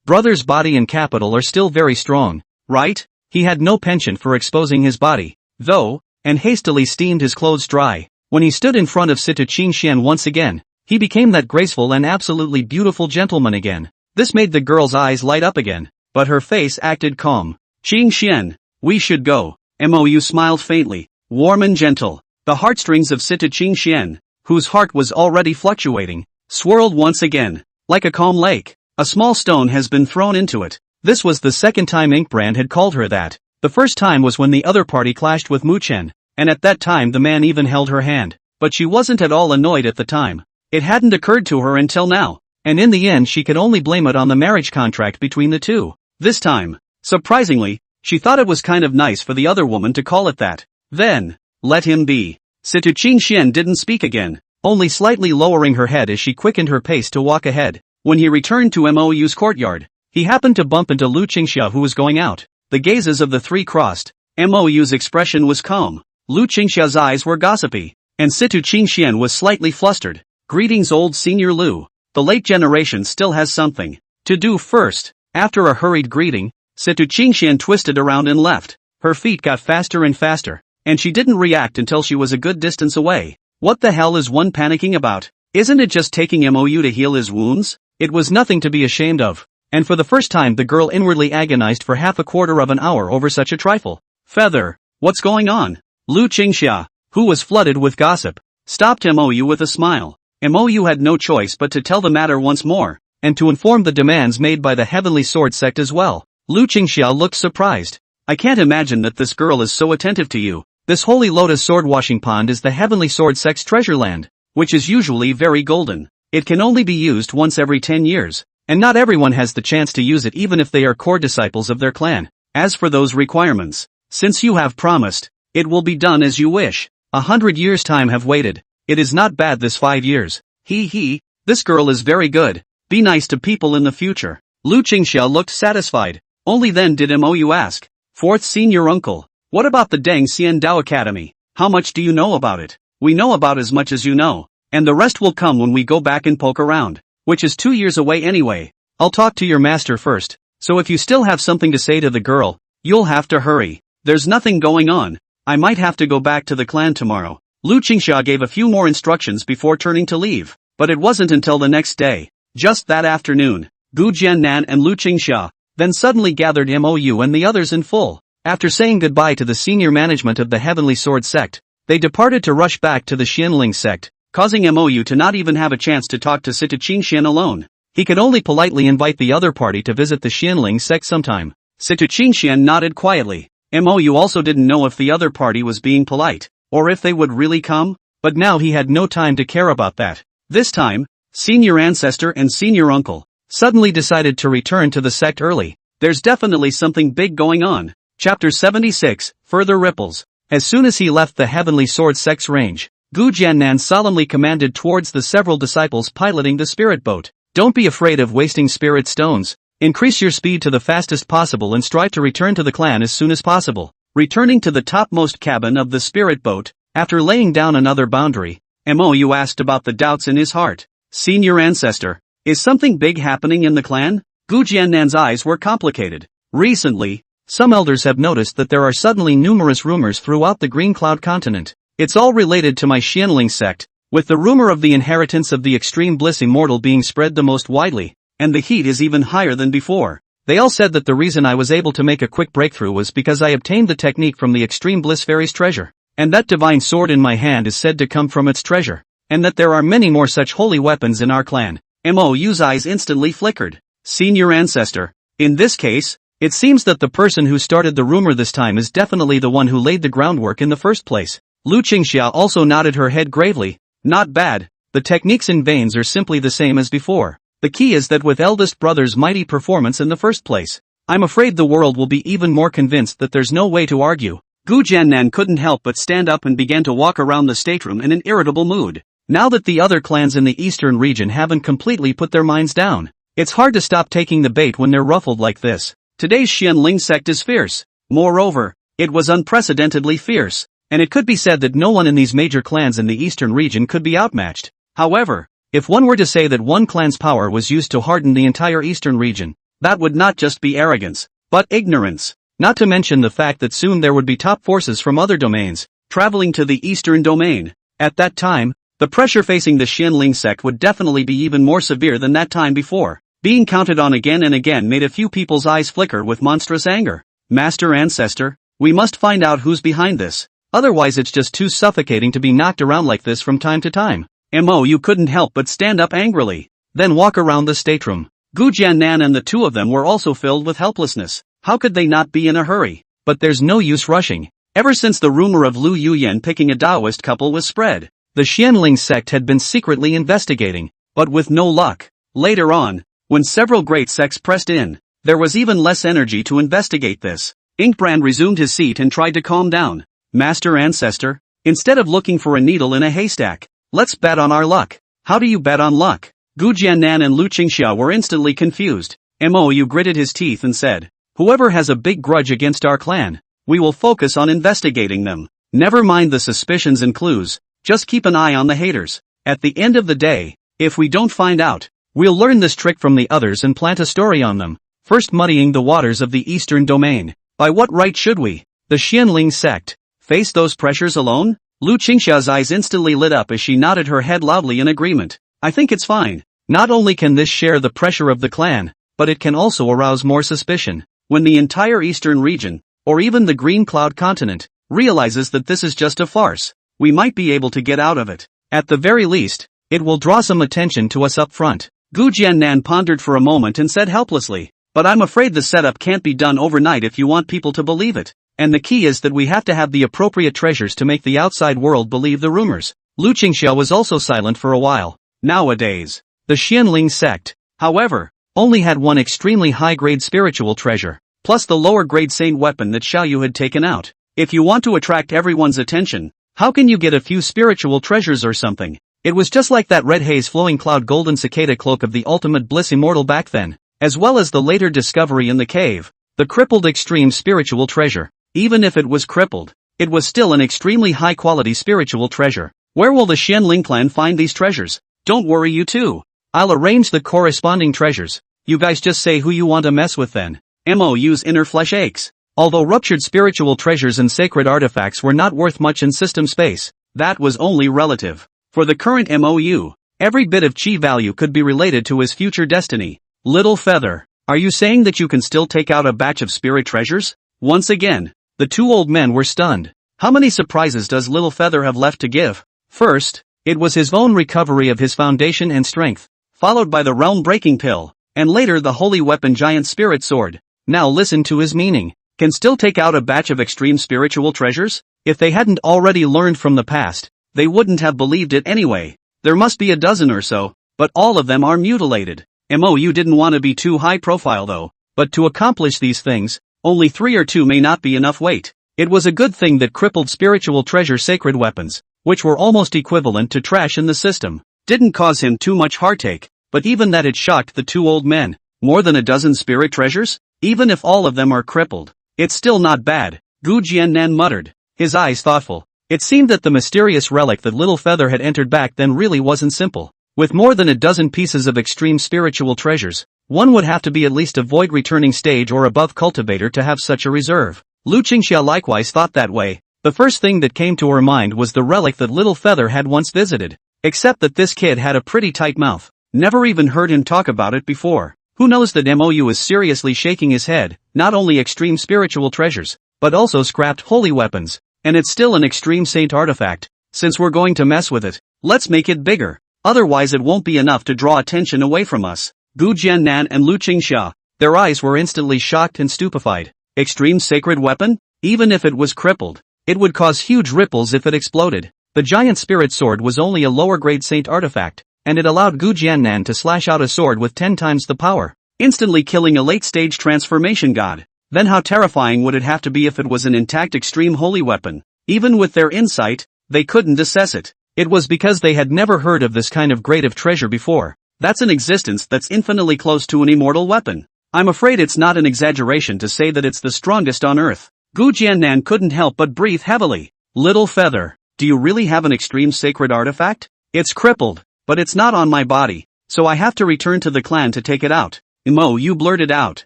brother's body and capital are still very strong, right? He had no penchant for exposing his body, though, and hastily steamed his clothes dry. When he stood in front of Situ Qingxian once again, he became that graceful and absolutely beautiful gentleman again. This made the girl's eyes light up again, but her face acted calm. Qingxian, we should go. Mou smiled faintly, warm and gentle. The heartstrings of Situ Qingxian, whose heart was already fluctuating, swirled once again. Like a calm lake, a small stone has been thrown into it. This was the second time Inkbrand had called her that. The first time was when the other party clashed with Mu Chen, and at that time the man even held her hand. But she wasn't at all annoyed at the time. It hadn't occurred to her until now, and in the end she could only blame it on the marriage contract between the two. This time, surprisingly, she thought it was kind of nice for the other woman to call it that. Then, let him be. Situ Qingxian didn't speak again, only slightly lowering her head as she quickened her pace to walk ahead. When he returned to Mou's courtyard, he happened to bump into Lu Qingxia, who was going out. The gazes of the three crossed. Mou's expression was calm. Lu Qingxia's eyes were gossipy, and Situ Qingxian was slightly flustered. Greetings, old senior Lu. The late generation still has something to do first. After a hurried greeting, Situ Qingxian twisted around and left. Her feet got faster and faster, and she didn't react until she was a good distance away. What the hell is one panicking about? Isn't it just taking Mou to heal his wounds? It was nothing to be ashamed of. And for the first time the girl inwardly agonized for half a quarter of an hour over such a trifle. Feather, what's going on? Lu Qingxia, who was flooded with gossip, stopped Mou with a smile. Mou had no choice but to tell the matter once more, and to inform the demands made by the Heavenly Sword Sect as well. Lu Qingxia looked surprised. I can't imagine that this girl is so attentive to you. This Holy Lotus sword washing pond is the Heavenly Sword Sect's treasure land, which is usually very golden. It can only be used once every 10 years, and not everyone has the chance to use it even if they are core disciples of their clan. As for those requirements, since you have promised, it will be done as you wish. 100 years' time have waited. It is not bad this 5 years. This girl is very good. Be nice to people in the future. Lu Qingxia looked satisfied. Only then did Mou ask, fourth senior uncle, what about the Deng Xian Dao Academy? How much do you know about it? We know about as much as you know, and the rest will come when we go back and poke around, which is 2 years away anyway. I'll talk to your master first, so if you still have something to say to the girl, you'll have to hurry. There's nothing going on. I might have to go back to the clan tomorrow. Lu Qingxia gave a few more instructions before turning to leave, but it wasn't until the next day. Just that afternoon, Gu Jiannan and Lu Qingxia then suddenly gathered Mou and the others in full. After saying goodbye to the senior management of the Heavenly Sword Sect, they departed to rush back to the Xianling sect, causing Mou to not even have a chance to talk to Situ Qingxian alone. He could only politely invite the other party to visit the Xianling sect sometime. Situ Qingxian nodded quietly. Mou also didn't know if the other party was being polite, or if they would really come, but now he had no time to care about that. This time, senior ancestor and senior uncle suddenly decided to return to the sect early. There's definitely something big going on. Chapter 76, Further Ripples. As soon as he left the Heavenly Sword Sect's range, Gu Jiannan solemnly commanded towards the several disciples piloting the spirit boat. Don't be afraid of wasting spirit stones. Increase your speed to the fastest possible and strive to return to the clan as soon as possible. Returning to the topmost cabin of the spirit boat, after laying down another boundary, Mou asked about the doubts in his heart. Senior ancestor, is something big happening in the clan? Gu Jiannan's eyes were complicated. Recently, some elders have noticed that there are suddenly numerous rumors throughout the Green Cloud continent. It's all related to my Xianling sect, with the rumor of the inheritance of the extreme bliss immortal being spread the most widely, and the heat is even higher than before. They all said that the reason I was able to make a quick breakthrough was because I obtained the technique from the extreme bliss fairy's treasure, and that divine sword in my hand is said to come from its treasure, and that there are many more such holy weapons in our clan. Mou's eyes instantly flickered. Senior ancestor. In this case, it seems that the person who started the rumor this time is definitely the one who laid the groundwork in the first place. Lu Qingxia also nodded her head gravely. Not bad. The techniques and veins are simply the same as before. The key is that with eldest brother's mighty performance in the first place, I'm afraid the world will be even more convinced that there's no way to argue. Gu Jiannan couldn't help but stand up and began to walk around the stateroom in an irritable mood. Now that the other clans in the eastern region haven't completely put their minds down, it's hard to stop taking the bait when they're ruffled like this. Today's Xianling sect is fierce. Moreover, it was unprecedentedly fierce, and it could be said that no one in these major clans in the eastern region could be outmatched. However, If one were to say that one clan's power was used to harden the entire eastern region, that would not just be arrogance, but ignorance. Not to mention the fact that soon there would be top forces from other domains, traveling to the eastern domain. At that time, the pressure facing the Xianling sect would definitely be even more severe than that time before. Being counted on again and again made a few people's eyes flicker with monstrous anger. Master Ancestor, we must find out who's behind this. Otherwise it's just too suffocating to be knocked around like this from time to time. You couldn't help but stand up angrily, then walk around the stateroom. Gu Jiannan and the two of them were also filled with helplessness. How could they not be in a hurry? But there's no use rushing. Ever since the rumor of Lu Yuyan picking a Taoist couple was spread, the Xianling sect had been secretly investigating, but with no luck. Later on, when several great sects pressed in, there was even less energy to investigate this. Inkbrand resumed his seat and tried to calm down. Master Ancestor, instead of looking for a needle in a haystack, let's bet on our luck. How do you bet on luck? Gu Jiannan and Lu Qingxia were instantly confused. Mou gritted his teeth and said, whoever has a big grudge against our clan, we will focus on investigating them. Never mind the suspicions and clues, just keep an eye on the haters. At the end of the day, if we don't find out, we'll learn this trick from the others and plant a story on them. First muddying the waters of the eastern domain. By what right should we, the Xianling sect, face those pressures alone? Lu Qingxia's eyes instantly lit up as she nodded her head loudly in agreement. I think it's fine. Not only can this share the pressure of the clan, but it can also arouse more suspicion. When the entire eastern region, or even the Green Cloud continent, realizes that this is just a farce, we might be able to get out of it. At the very least, it will draw some attention to us up front. Gu Jiannan pondered for a moment and said helplessly, but I'm afraid the setup can't be done overnight if you want people to believe it. And the key is that we have to have the appropriate treasures to make the outside world believe the rumors. Lu Qingxia was also silent for a while. Nowadays, the Xianling sect, however, only had one extremely high-grade spiritual treasure, plus the lower-grade saint weapon that Xiaoyu had taken out. If you want to attract everyone's attention, how can you get a few spiritual treasures or something? It was just like that red haze flowing cloud golden cicada cloak of the ultimate bliss immortal back then, as well as the later discovery in the cave, the crippled extreme spiritual treasure. Even if it was crippled, it was still an extremely high-quality spiritual treasure. Where will the Xianling clan find these treasures? Don't worry you too. I'll arrange the corresponding treasures. You guys just say who you want to mess with then. Mou's inner flesh aches. Although ruptured spiritual treasures and sacred artifacts were not worth much in system space, that was only relative. For the current Mou, every bit of chi value could be related to his future destiny. Little Feather, are you saying that you can still take out a batch of spirit treasures? Once again, the two old men were stunned. How many surprises does Little Feather have left to give? First, it was his own recovery of his foundation and strength, followed by the realm-breaking pill, and later the holy weapon giant spirit sword. Now listen to his meaning. Can still take out a batch of extreme spiritual treasures? If they hadn't already learned from the past, they wouldn't have believed it anyway. There must be a dozen or so, but all of them are mutilated. Mou didn't want to be too high profile though, but to accomplish these things, only 3 or 2 may not be enough weight. It was a good thing that crippled spiritual treasure sacred weapons, which were almost equivalent to trash in the system, didn't cause him too much heartache, but even that it shocked the two old men. More than a dozen spirit treasures? Even if all of them are crippled, it's still not bad, Gu Jiannan muttered, his eyes thoughtful. It seemed that the mysterious relic that Little Feather had entered back then really wasn't simple. With more than a dozen pieces of extreme spiritual treasures, one would have to be at least a void returning stage or above cultivator to have such a reserve. Lu Qingxia likewise thought that way. The first thing that came to her mind was the relic that Little Feather had once visited. Except that this kid had a pretty tight mouth. Never even heard him talk about it before. Who knows that Mou is seriously shaking his head, not only extreme spiritual treasures, but also scrapped holy weapons, and it's still an extreme saint artifact. Since we're going to mess with it, let's make it bigger. Otherwise it won't be enough to draw attention away from us. Gu Jiannan and Lu Qingxia, their eyes were instantly shocked and stupefied. Extreme sacred weapon? Even if it was crippled, it would cause huge ripples if it exploded. The giant spirit sword was only a lower grade saint artifact, and it allowed Gu Jiannan to slash out a sword with 10 times the power, instantly killing a late-stage transformation god. Then how terrifying would it have to be if it was an intact extreme holy weapon? Even with their insight, they couldn't assess it. It was because they had never heard of this kind of grade of treasure before. That's an existence that's infinitely close to an immortal weapon. I'm afraid it's not an exaggeration to say that it's the strongest on earth. Gu Jiannan couldn't help but breathe heavily. Little Feather, do you really have an extreme sacred artifact? It's crippled. but it's not on my body, so I have to return to the clan to take it out. You blurted out.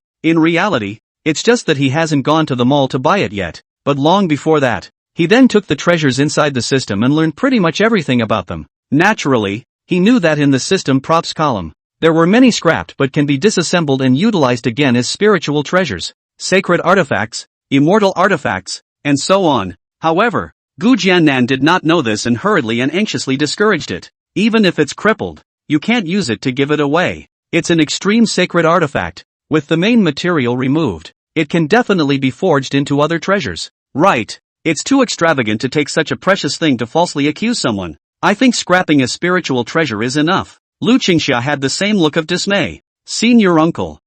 In reality, it's just that he hasn't gone to the mall to buy it yet, but long before that, he then took the treasures inside the system and learned pretty much everything about them. Naturally, he knew that in the system props column, there were many scrapped but can be disassembled and utilized again as spiritual treasures, sacred artifacts, immortal artifacts, and so on. However, Gu Jiannan did not know this and hurriedly and anxiously discouraged it. Even if it's crippled, you can't use it to give it away. It's an extreme sacred artifact. With the main material removed, it can definitely be forged into other treasures. Right. It's too extravagant to take such a precious thing to falsely accuse someone. I think scrapping a spiritual treasure is enough. Lu Qingxia had the same look of dismay. Senior uncle.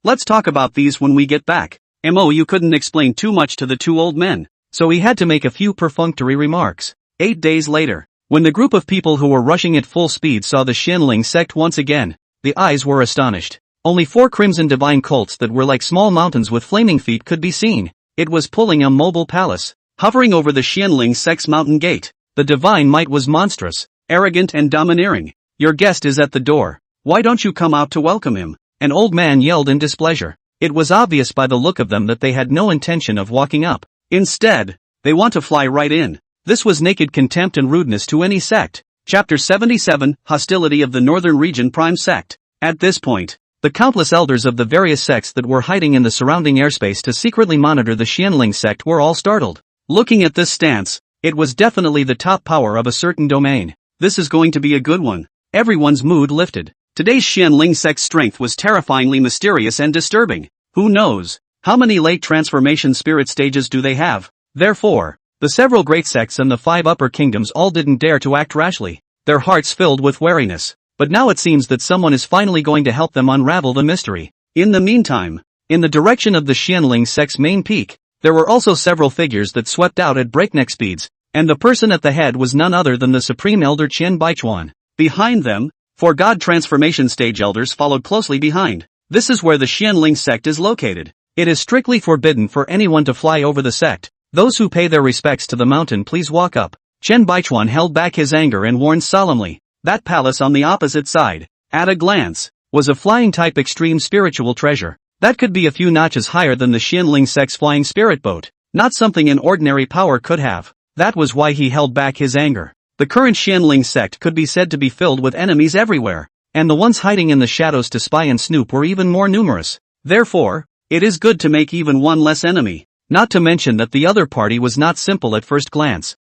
Let's talk about these when we get back. You couldn't explain too much to the two old men, so he had to make a few perfunctory remarks. 8 days later, when the group of people who were rushing at full speed saw the Xianling sect once again, the eyes were astonished. Only 4 crimson divine cults that were like small mountains with flaming feet could be seen. It was pulling a mobile palace, hovering over the Xianling sect's mountain gate. The divine might was monstrous, arrogant and domineering. Your guest is at the door. Why don't you come out to welcome him? An old man yelled in displeasure. It was obvious by the look of them that they had no intention of walking up. Instead, they want to fly right in. This was naked contempt and rudeness to any sect. Chapter 77, Hostility of the Northern Region Prime Sect. At this point, the countless elders of the various sects that were hiding in the surrounding airspace to secretly monitor the Xianling sect were all startled. Looking at this stance, it was definitely the top power of a certain domain. This is going to be a good one. Everyone's mood lifted. Today's Xianling sect's strength was terrifyingly mysterious and disturbing. Who knows? How many late transformation spirit stages do they have? Therefore, the several great sects and the 5 upper kingdoms all didn't dare to act rashly, their hearts filled with wariness. But now it seems that someone is finally going to help them unravel the mystery. In the meantime, in the direction of the Xianling sect's main peak, there were also several figures that swept out at breakneck speeds, and the person at the head was none other than the Supreme Elder Qian Baichuan. Behind them, 4 God Transformation Stage Elders followed closely behind. This is where the Xianling sect is located. It is strictly forbidden for anyone to fly over the sect. Those who pay their respects to the mountain please walk up. Qian Baichuan held back his anger and warned solemnly. That palace on the opposite side, at a glance, was a flying-type extreme spiritual treasure. That could be a few notches higher than the Xianling sect's flying spirit boat. Not something an ordinary power could have. That was why he held back his anger. The current Xianling sect could be said to be filled with enemies everywhere, and the ones hiding in the shadows to spy and snoop were even more numerous. Therefore, it is good to make even one less enemy. Not to mention that the other party was not simple at first glance.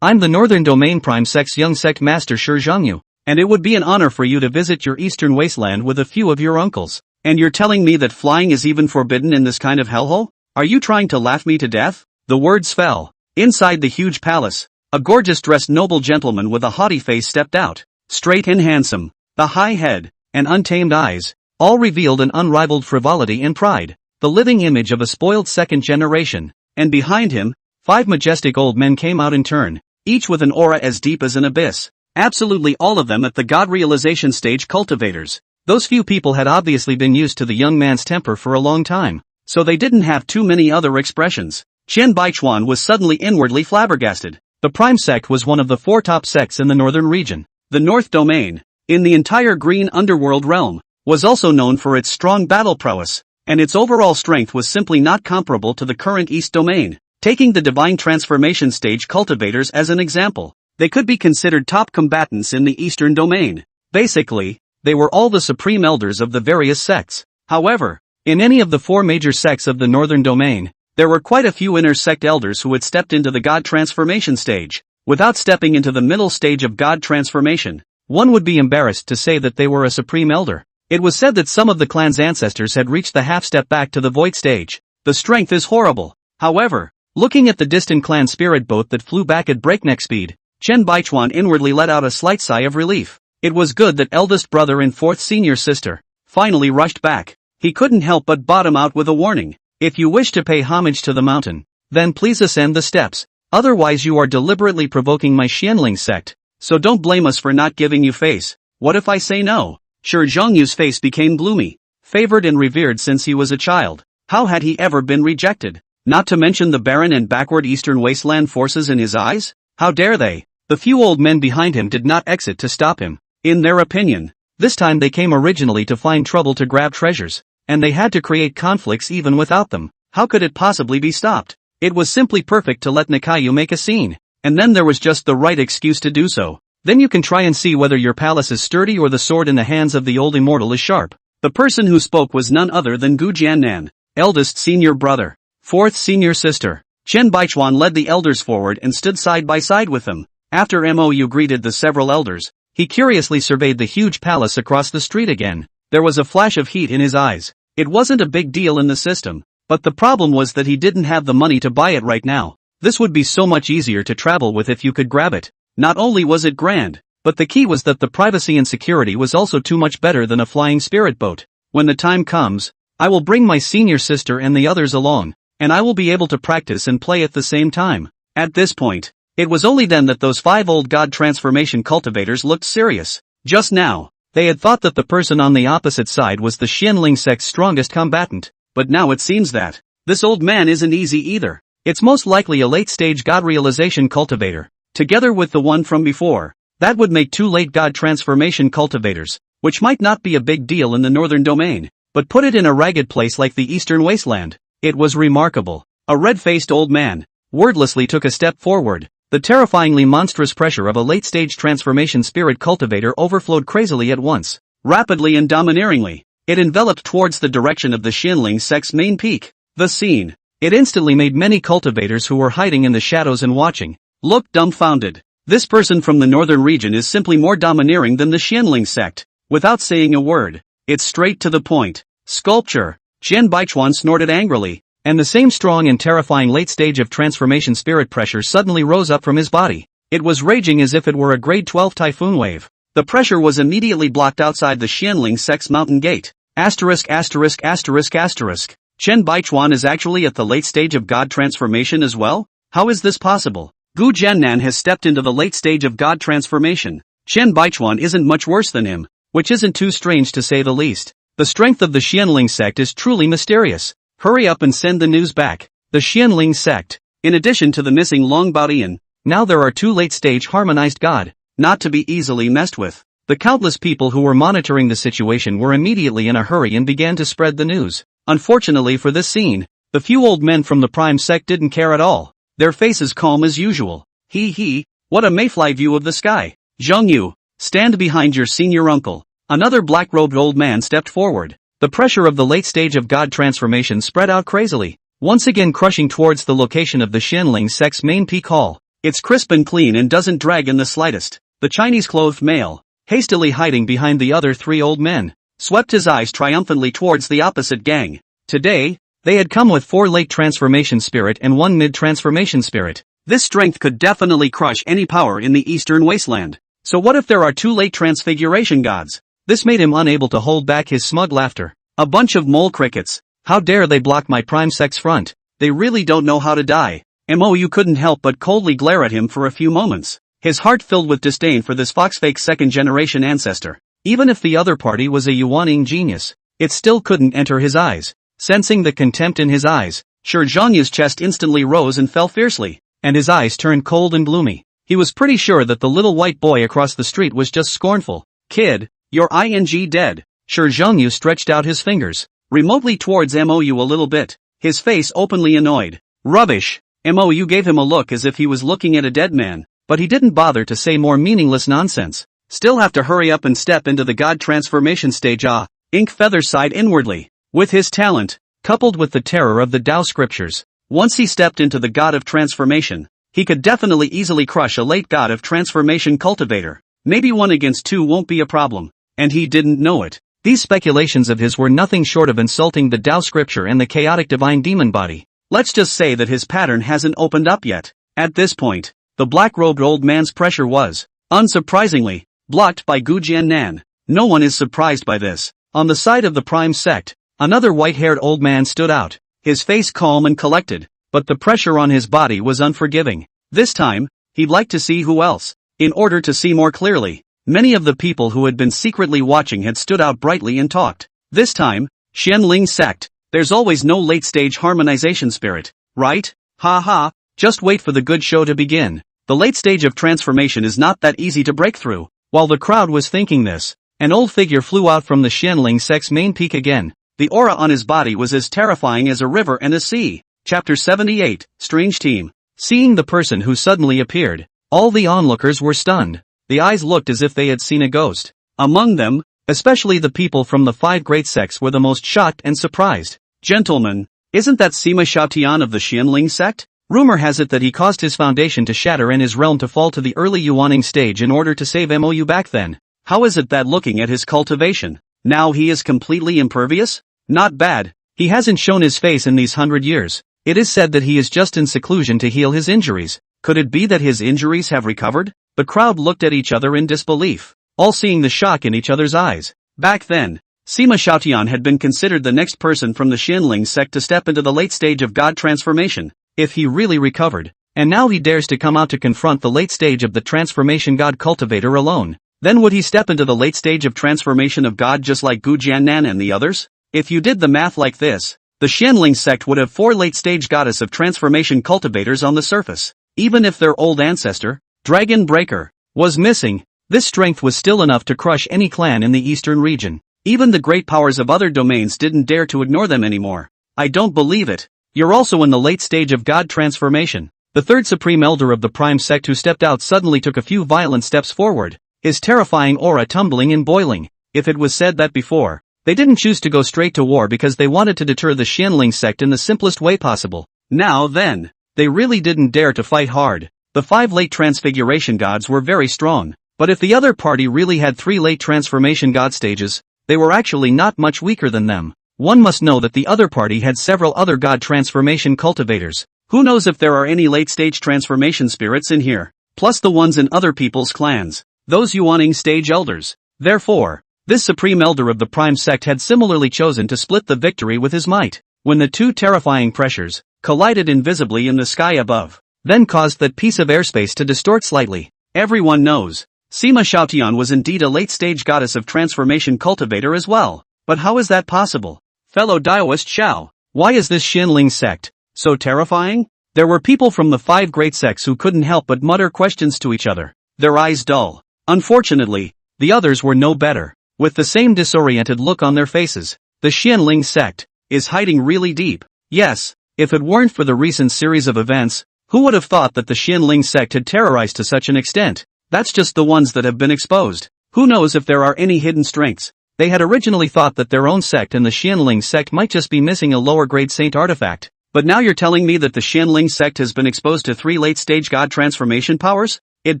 I'm the Northern Domain Prime Sect's young sect master Shi Zhangyu, and it would be an honor for you to visit your eastern wasteland with a few of your uncles. And you're telling me that flying is even forbidden in this kind of hellhole? Are you trying to laugh me to death? The words fell. Inside the huge palace, a gorgeous dressed noble gentleman with a haughty face stepped out. Straight and handsome, the high head, and untamed eyes, all revealed an unrivaled frivolity and pride. The living image of a spoiled second generation. And behind him, 5 majestic old men came out in turn, each with an aura as deep as an abyss. Absolutely all of them at the God realization stage cultivators. Those few people had obviously been used to the young man's temper for a long time, so they didn't have too many other expressions. Qian Baichuan was suddenly inwardly flabbergasted. The Prime Sect was one of the 4 top sects in the northern region. The North Domain, in the entire green underworld realm, was also known for its strong battle prowess, and its overall strength was simply not comparable to the current East Domain. Taking the Divine Transformation Stage cultivators as an example, they could be considered top combatants in the Eastern Domain. Basically, they were all the supreme elders of the various sects. However, in any of the 4 major sects of the Northern Domain, there were quite a few inner sect elders who had stepped into the God Transformation Stage, without stepping into the middle stage of God Transformation. One would be embarrassed to say that they were a supreme elder. It was said that some of the clan's ancestors had reached the half-step back to the void stage. The strength is horrible. However, looking at the distant clan spirit boat that flew back at breakneck speed, Qian Baichuan inwardly let out a slight sigh of relief. It was good that eldest brother and 4th senior sister finally rushed back. He couldn't help but bottom out with a warning. If you wish to pay homage to the mountain, then please ascend the steps. Otherwise you are deliberately provoking my Xianling sect, so don't blame us for not giving you face. What if I say no? Shi Zhangyu's face became gloomy. Favored and revered since he was a child, how had he ever been rejected? Not to mention the barren and backward eastern wasteland forces in his eyes? How dare they? The few old men behind him did not exit to stop him. In their opinion, this time they came originally to find trouble to grab treasures, and they had to create conflicts even without them. How could it possibly be stopped? It was simply perfect to let Nakayu make a scene, and then there was just the right excuse to do so. Then you can try and see whether your palace is sturdy or the sword in the hands of the old immortal is sharp. The person who spoke was none other than Gu Jiannan, eldest senior brother, fourth senior sister. Chen Baichuan led the elders forward and stood side by side with them. After Mou greeted the several elders, he curiously surveyed the huge palace across the street again. There was a flash of heat in his eyes. It wasn't a big deal in the system, but the problem was that he didn't have the money to buy it right now. This would be so much easier to travel with if you could grab it. Not only was it grand, but the key was that the privacy and security was also too much better than a flying spirit boat. When the time comes, I will bring my senior sister and the others along, and I will be able to practice and play at the same time. At this point, it was only then that those 5 old god transformation cultivators looked serious. Just now, they had thought that the person on the opposite side was the Xianling sect's strongest combatant, but now it seems that this old man isn't easy either. It's most likely a late-stage god realization cultivator, together with the one from before. That would make 2 late god transformation cultivators, which might not be a big deal in the northern domain, but put it in a ragged place like the eastern wasteland. It was remarkable. A red-faced old man wordlessly took a step forward. The terrifyingly monstrous pressure of a late-stage transformation spirit cultivator overflowed crazily at once, rapidly and domineeringly. It enveloped towards the direction of the Xianling sect's main peak. The scene. It instantly made many cultivators who were hiding in the shadows and watching look dumbfounded. This person from the northern region is simply more domineering than the Xianling sect. Without saying a word, it's straight to the point. Sculpture. Chen Baichuan snorted angrily, and the same strong and terrifying late stage of transformation spirit pressure suddenly rose up from his body. It was raging as if it were a grade 12 typhoon wave. The pressure was immediately blocked outside the Xianling sect's mountain gate. Asterisk asterisk asterisk asterisk. Chen Baichuan is actually at the late stage of god transformation as well? How is this possible? Gu Jiannan has stepped into the late stage of god transformation. Chen Baichuan isn't much worse than him, which isn't too strange to say the least. The strength of the Xianling sect is truly mysterious. Hurry up and send the news back. The Xianling sect. In addition to the missing Long Baodian, now there are 2 late-stage harmonized god, not to be easily messed with. The countless people who were monitoring the situation were immediately in a hurry and began to spread the news. Unfortunately for this scene, the few old men from the Prime Sect didn't care at all. Their faces calm as usual. Hee, what a mayfly view of the sky. Zhengyu, stand behind your senior uncle. Another black-robed old man stepped forward. The pressure of the late stage of god transformation spread out crazily, once again crushing towards the location of the Xianling sect's main peak hall. It's crisp and clean and doesn't drag in the slightest. The Chinese-clothed male, hastily hiding behind the other 3 old men, swept his eyes triumphantly towards the opposite gang. Today, they had come with 4 late transformation spirit and 1 mid-transformation spirit. This strength could definitely crush any power in the eastern wasteland. So what if there are 2 late transfiguration gods? This made him unable to hold back his smug laughter. A bunch of mole crickets. How dare they block my Prime Sect's front? They really don't know how to die. Mou couldn't help but coldly glare at him for a few moments. His heart filled with disdain for this foxfake second-generation ancestor. Even if the other party was a Yuaning genius, it still couldn't enter his eyes. Sensing the contempt in his eyes, Shi Zhangyu's chest instantly rose and fell fiercely, and his eyes turned cold and gloomy. He was pretty sure that the little white boy across the street was just scornful. Kid, you're dead. Shi Zhangyu stretched out his fingers, remotely towards Mou a little bit, his face openly annoyed. Rubbish. Mou gave him a look as if he was looking at a dead man, but he didn't bother to say more meaningless nonsense. Still have to hurry up and step into the god transformation stage. Ink Feather sighed inwardly. With his talent, coupled with the terror of the Tao scriptures, once he stepped into the god of transformation, he could definitely easily crush a late god of transformation cultivator. Maybe 1 against 2 won't be a problem. And he didn't know it. These speculations of his were nothing short of insulting the Tao scripture and the chaotic divine demon body. Let's just say that his pattern hasn't opened up yet. At this point, the black-robed old man's pressure was, unsurprisingly, blocked by Gu Jiannan. No one is surprised by this. On the side of the Prime Sect, another white-haired old man stood out, his face calm and collected, but the pressure on his body was unforgiving. This time, he'd like to see who else. In order to see more clearly, many of the people who had been secretly watching had stood out brightly and talked. This time, Xianling Sect, there's always no late-stage harmonization spirit, right? Ha ha, just wait for the good show to begin. The late stage of transformation is not that easy to break through. While the crowd was thinking this, an old figure flew out from the Xianling sect's main peak again. The aura on his body was as terrifying as a river and a sea. Chapter 78, Strange Team. Seeing the person who suddenly appeared, all the onlookers were stunned. The eyes looked as if they had seen a ghost. Among them, especially the people from the 5 great sects were the most shocked and surprised. Gentlemen, isn't that Sima Xiaotian of the Xianling sect? Rumor has it that he caused his foundation to shatter and his realm to fall to the early Yuaning stage in order to save Mou back then. How is it that looking at his cultivation, now he is completely impervious? Not bad. He hasn't shown his face in these 100 years. It is said that he is just in seclusion to heal his injuries. Could it be that his injuries have recovered? The crowd looked at each other in disbelief, all seeing the shock in each other's eyes. Back then, Sima Xiaotian had been considered the next person from the Xianling sect to step into the late stage of God transformation, if he really recovered, and now he dares to come out to confront the late stage of the transformation God cultivator alone. Then would he step into the late stage of transformation of God just like Gu Jiannan and the others? If you did the math like this, the Xianling sect would have 4 late-stage goddess of transformation cultivators on the surface. Even if their old ancestor, Dragon Breaker, was missing, this strength was still enough to crush any clan in the eastern region. Even the great powers of other domains didn't dare to ignore them anymore. I don't believe it. You're also in the late stage of God transformation. The third supreme elder of the Prime sect who stepped out suddenly took a few violent steps forward, his terrifying aura tumbling and boiling. If it was said that before, they didn't choose to go straight to war because they wanted to deter the Xianling sect in the simplest way possible. Now then, they really didn't dare to fight hard. The 5 late transfiguration gods were very strong, but if the other party really had 3 late transformation god stages, they were actually not much weaker than them. One must know that the other party had several other god transformation cultivators. Who knows if there are any late-stage transformation spirits in here, plus the ones in other people's clans, those Yuaning stage elders. Therefore, this supreme elder of the Prime sect had similarly chosen to split the victory with his might. When the 2 terrifying pressures collided invisibly in the sky above, then caused that piece of airspace to distort slightly. Everyone knows, Sima Xiaotian was indeed a late-stage goddess of transformation cultivator as well. But how is that possible? Fellow Daoist Xiao, why is this Xianling sect so terrifying? There were people from the 5 great sects who couldn't help but mutter questions to each other, their eyes dull. Unfortunately, the others were no better. With the same disoriented look on their faces, the Xianling sect is hiding really deep. Yes, if it weren't for the recent series of events, who would have thought that the Xianling sect had terrorized to such an extent? That's just the ones that have been exposed. Who knows if there are any hidden strengths? They had originally thought that their own sect and the Xianling sect might just be missing a lower-grade saint artifact. But now you're telling me that the Xianling sect has been exposed to 3 late-stage god transformation powers? It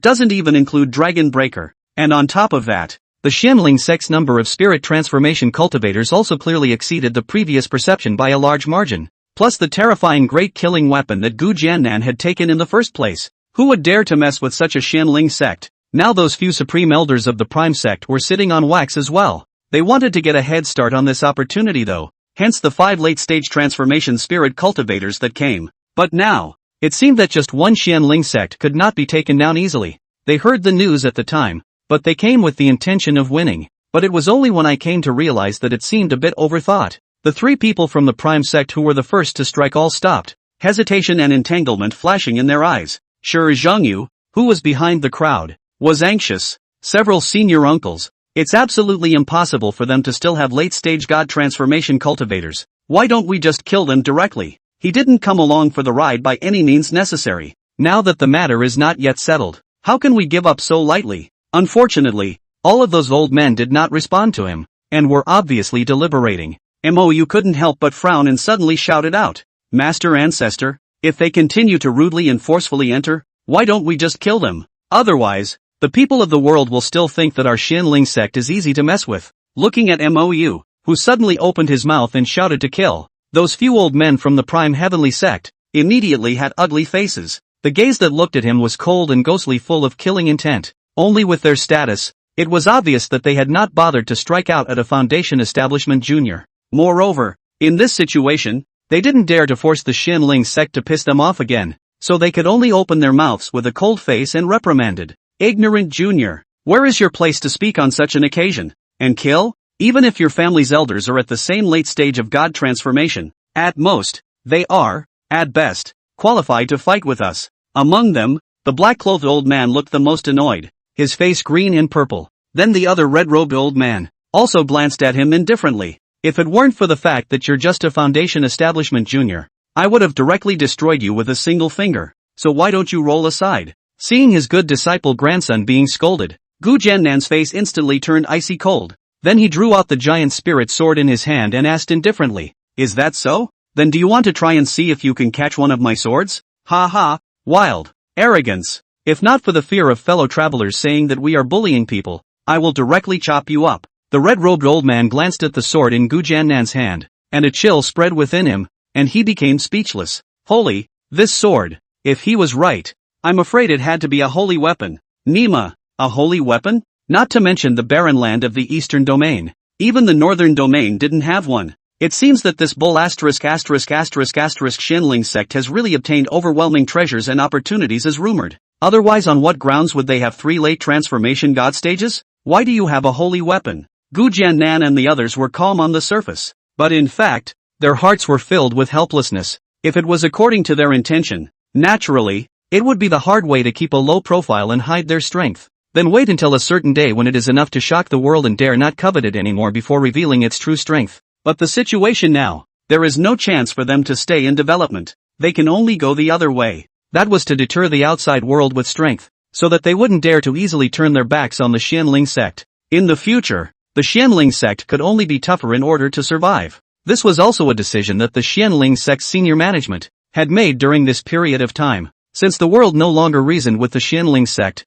doesn't even include Dragon Breaker. And on top of that, the Xianling sect's number of spirit transformation cultivators also clearly exceeded the previous perception by a large margin. Plus the terrifying great killing weapon that Gu Jiannan had taken in the first place. Who would dare to mess with such a Xianling sect? Now those few supreme elders of the Prime sect were sitting on wax as well. They wanted to get a head start on this opportunity though, hence the 5 late-stage transformation spirit cultivators that came. But now, it seemed that just one Xianling sect could not be taken down easily. They heard the news at the time, but they came with the intention of winning. But it was only when I came to realize that it seemed a bit overthought. The 3 people from the Prime sect who were the first to strike all stopped, hesitation and entanglement flashing in their eyes. Sure, Zhangyu, who was behind the crowd, was anxious. Several senior uncles. It's absolutely impossible for them to still have late-stage god transformation cultivators. Why don't we just kill them directly? He didn't come along for the ride by any means necessary. Now that the matter is not yet settled, how can we give up so lightly? Unfortunately, all of those old men did not respond to him, and were obviously deliberating. Mou couldn't help but frown and suddenly shouted out, Master Ancestor, if they continue to rudely and forcefully enter, why don't we just kill them? Otherwise, the people of the world will still think that our Xianling sect is easy to mess with. Looking at Mou, who suddenly opened his mouth and shouted to kill, those few old men from the Prime Heavenly sect, immediately had ugly faces. The gaze that looked at him was cold and ghostly, full of killing intent. Only with their status, it was obvious that they had not bothered to strike out at a Foundation Establishment Junior. Moreover, in this situation, they didn't dare to force the Xianling sect to piss them off again, so they could only open their mouths with a cold face and reprimanded. Ignorant Junior, where is your place to speak on such an occasion? And kill? Even if your family's elders are at the same late stage of god transformation, at most, they are, at best, qualified to fight with us. Among them, The black-clothed old man looked the most annoyed, his face green and purple. Then the other red-robed old man also glanced at him indifferently. If it weren't for the fact that you're just a Foundation Establishment junior, I would have directly destroyed you with a single finger, so why don't you roll aside? Seeing his good disciple grandson being scolded, Gu Jiannan's face instantly turned icy cold. Then he drew out the giant spirit sword in his hand and asked indifferently, "Is that so? Then do you want to try and see if you can catch one of my swords? Ha ha, wild arrogance. If not for the fear of fellow travelers saying that we are bullying people, I will directly chop you up." The red-robed old man glanced at the sword in Gu Jiannan's hand, and a chill spread within him, and he became speechless. Holy, this sword. If he was right, I'm afraid it had to be a holy weapon. Nima, a holy weapon? Not to mention the barren land of the eastern domain. Even the northern domain didn't have one. It seems that this bull Xianling sect has really obtained overwhelming treasures and opportunities as rumored. Otherwise, on what grounds would they have 3 late transformation god stages? Why do you have a holy weapon? Gu Jiannan and the others were calm on the surface, but in fact, their hearts were filled with helplessness. If it was according to their intention, naturally, it would be the hard way to keep a low profile and hide their strength. Then wait until a certain day when it is enough to shock the world and dare not covet it anymore before revealing its true strength. But the situation now, there is no chance for them to stay in development. They can only go the other way. That was to deter the outside world with strength, so that they wouldn't dare to easily turn their backs on the Xianling sect. In the future, the Xianling sect could only be tougher in order to survive. This was also a decision that the Xianling sect's senior management had made during this period of time. Since the world no longer reasoned with the Xianling sect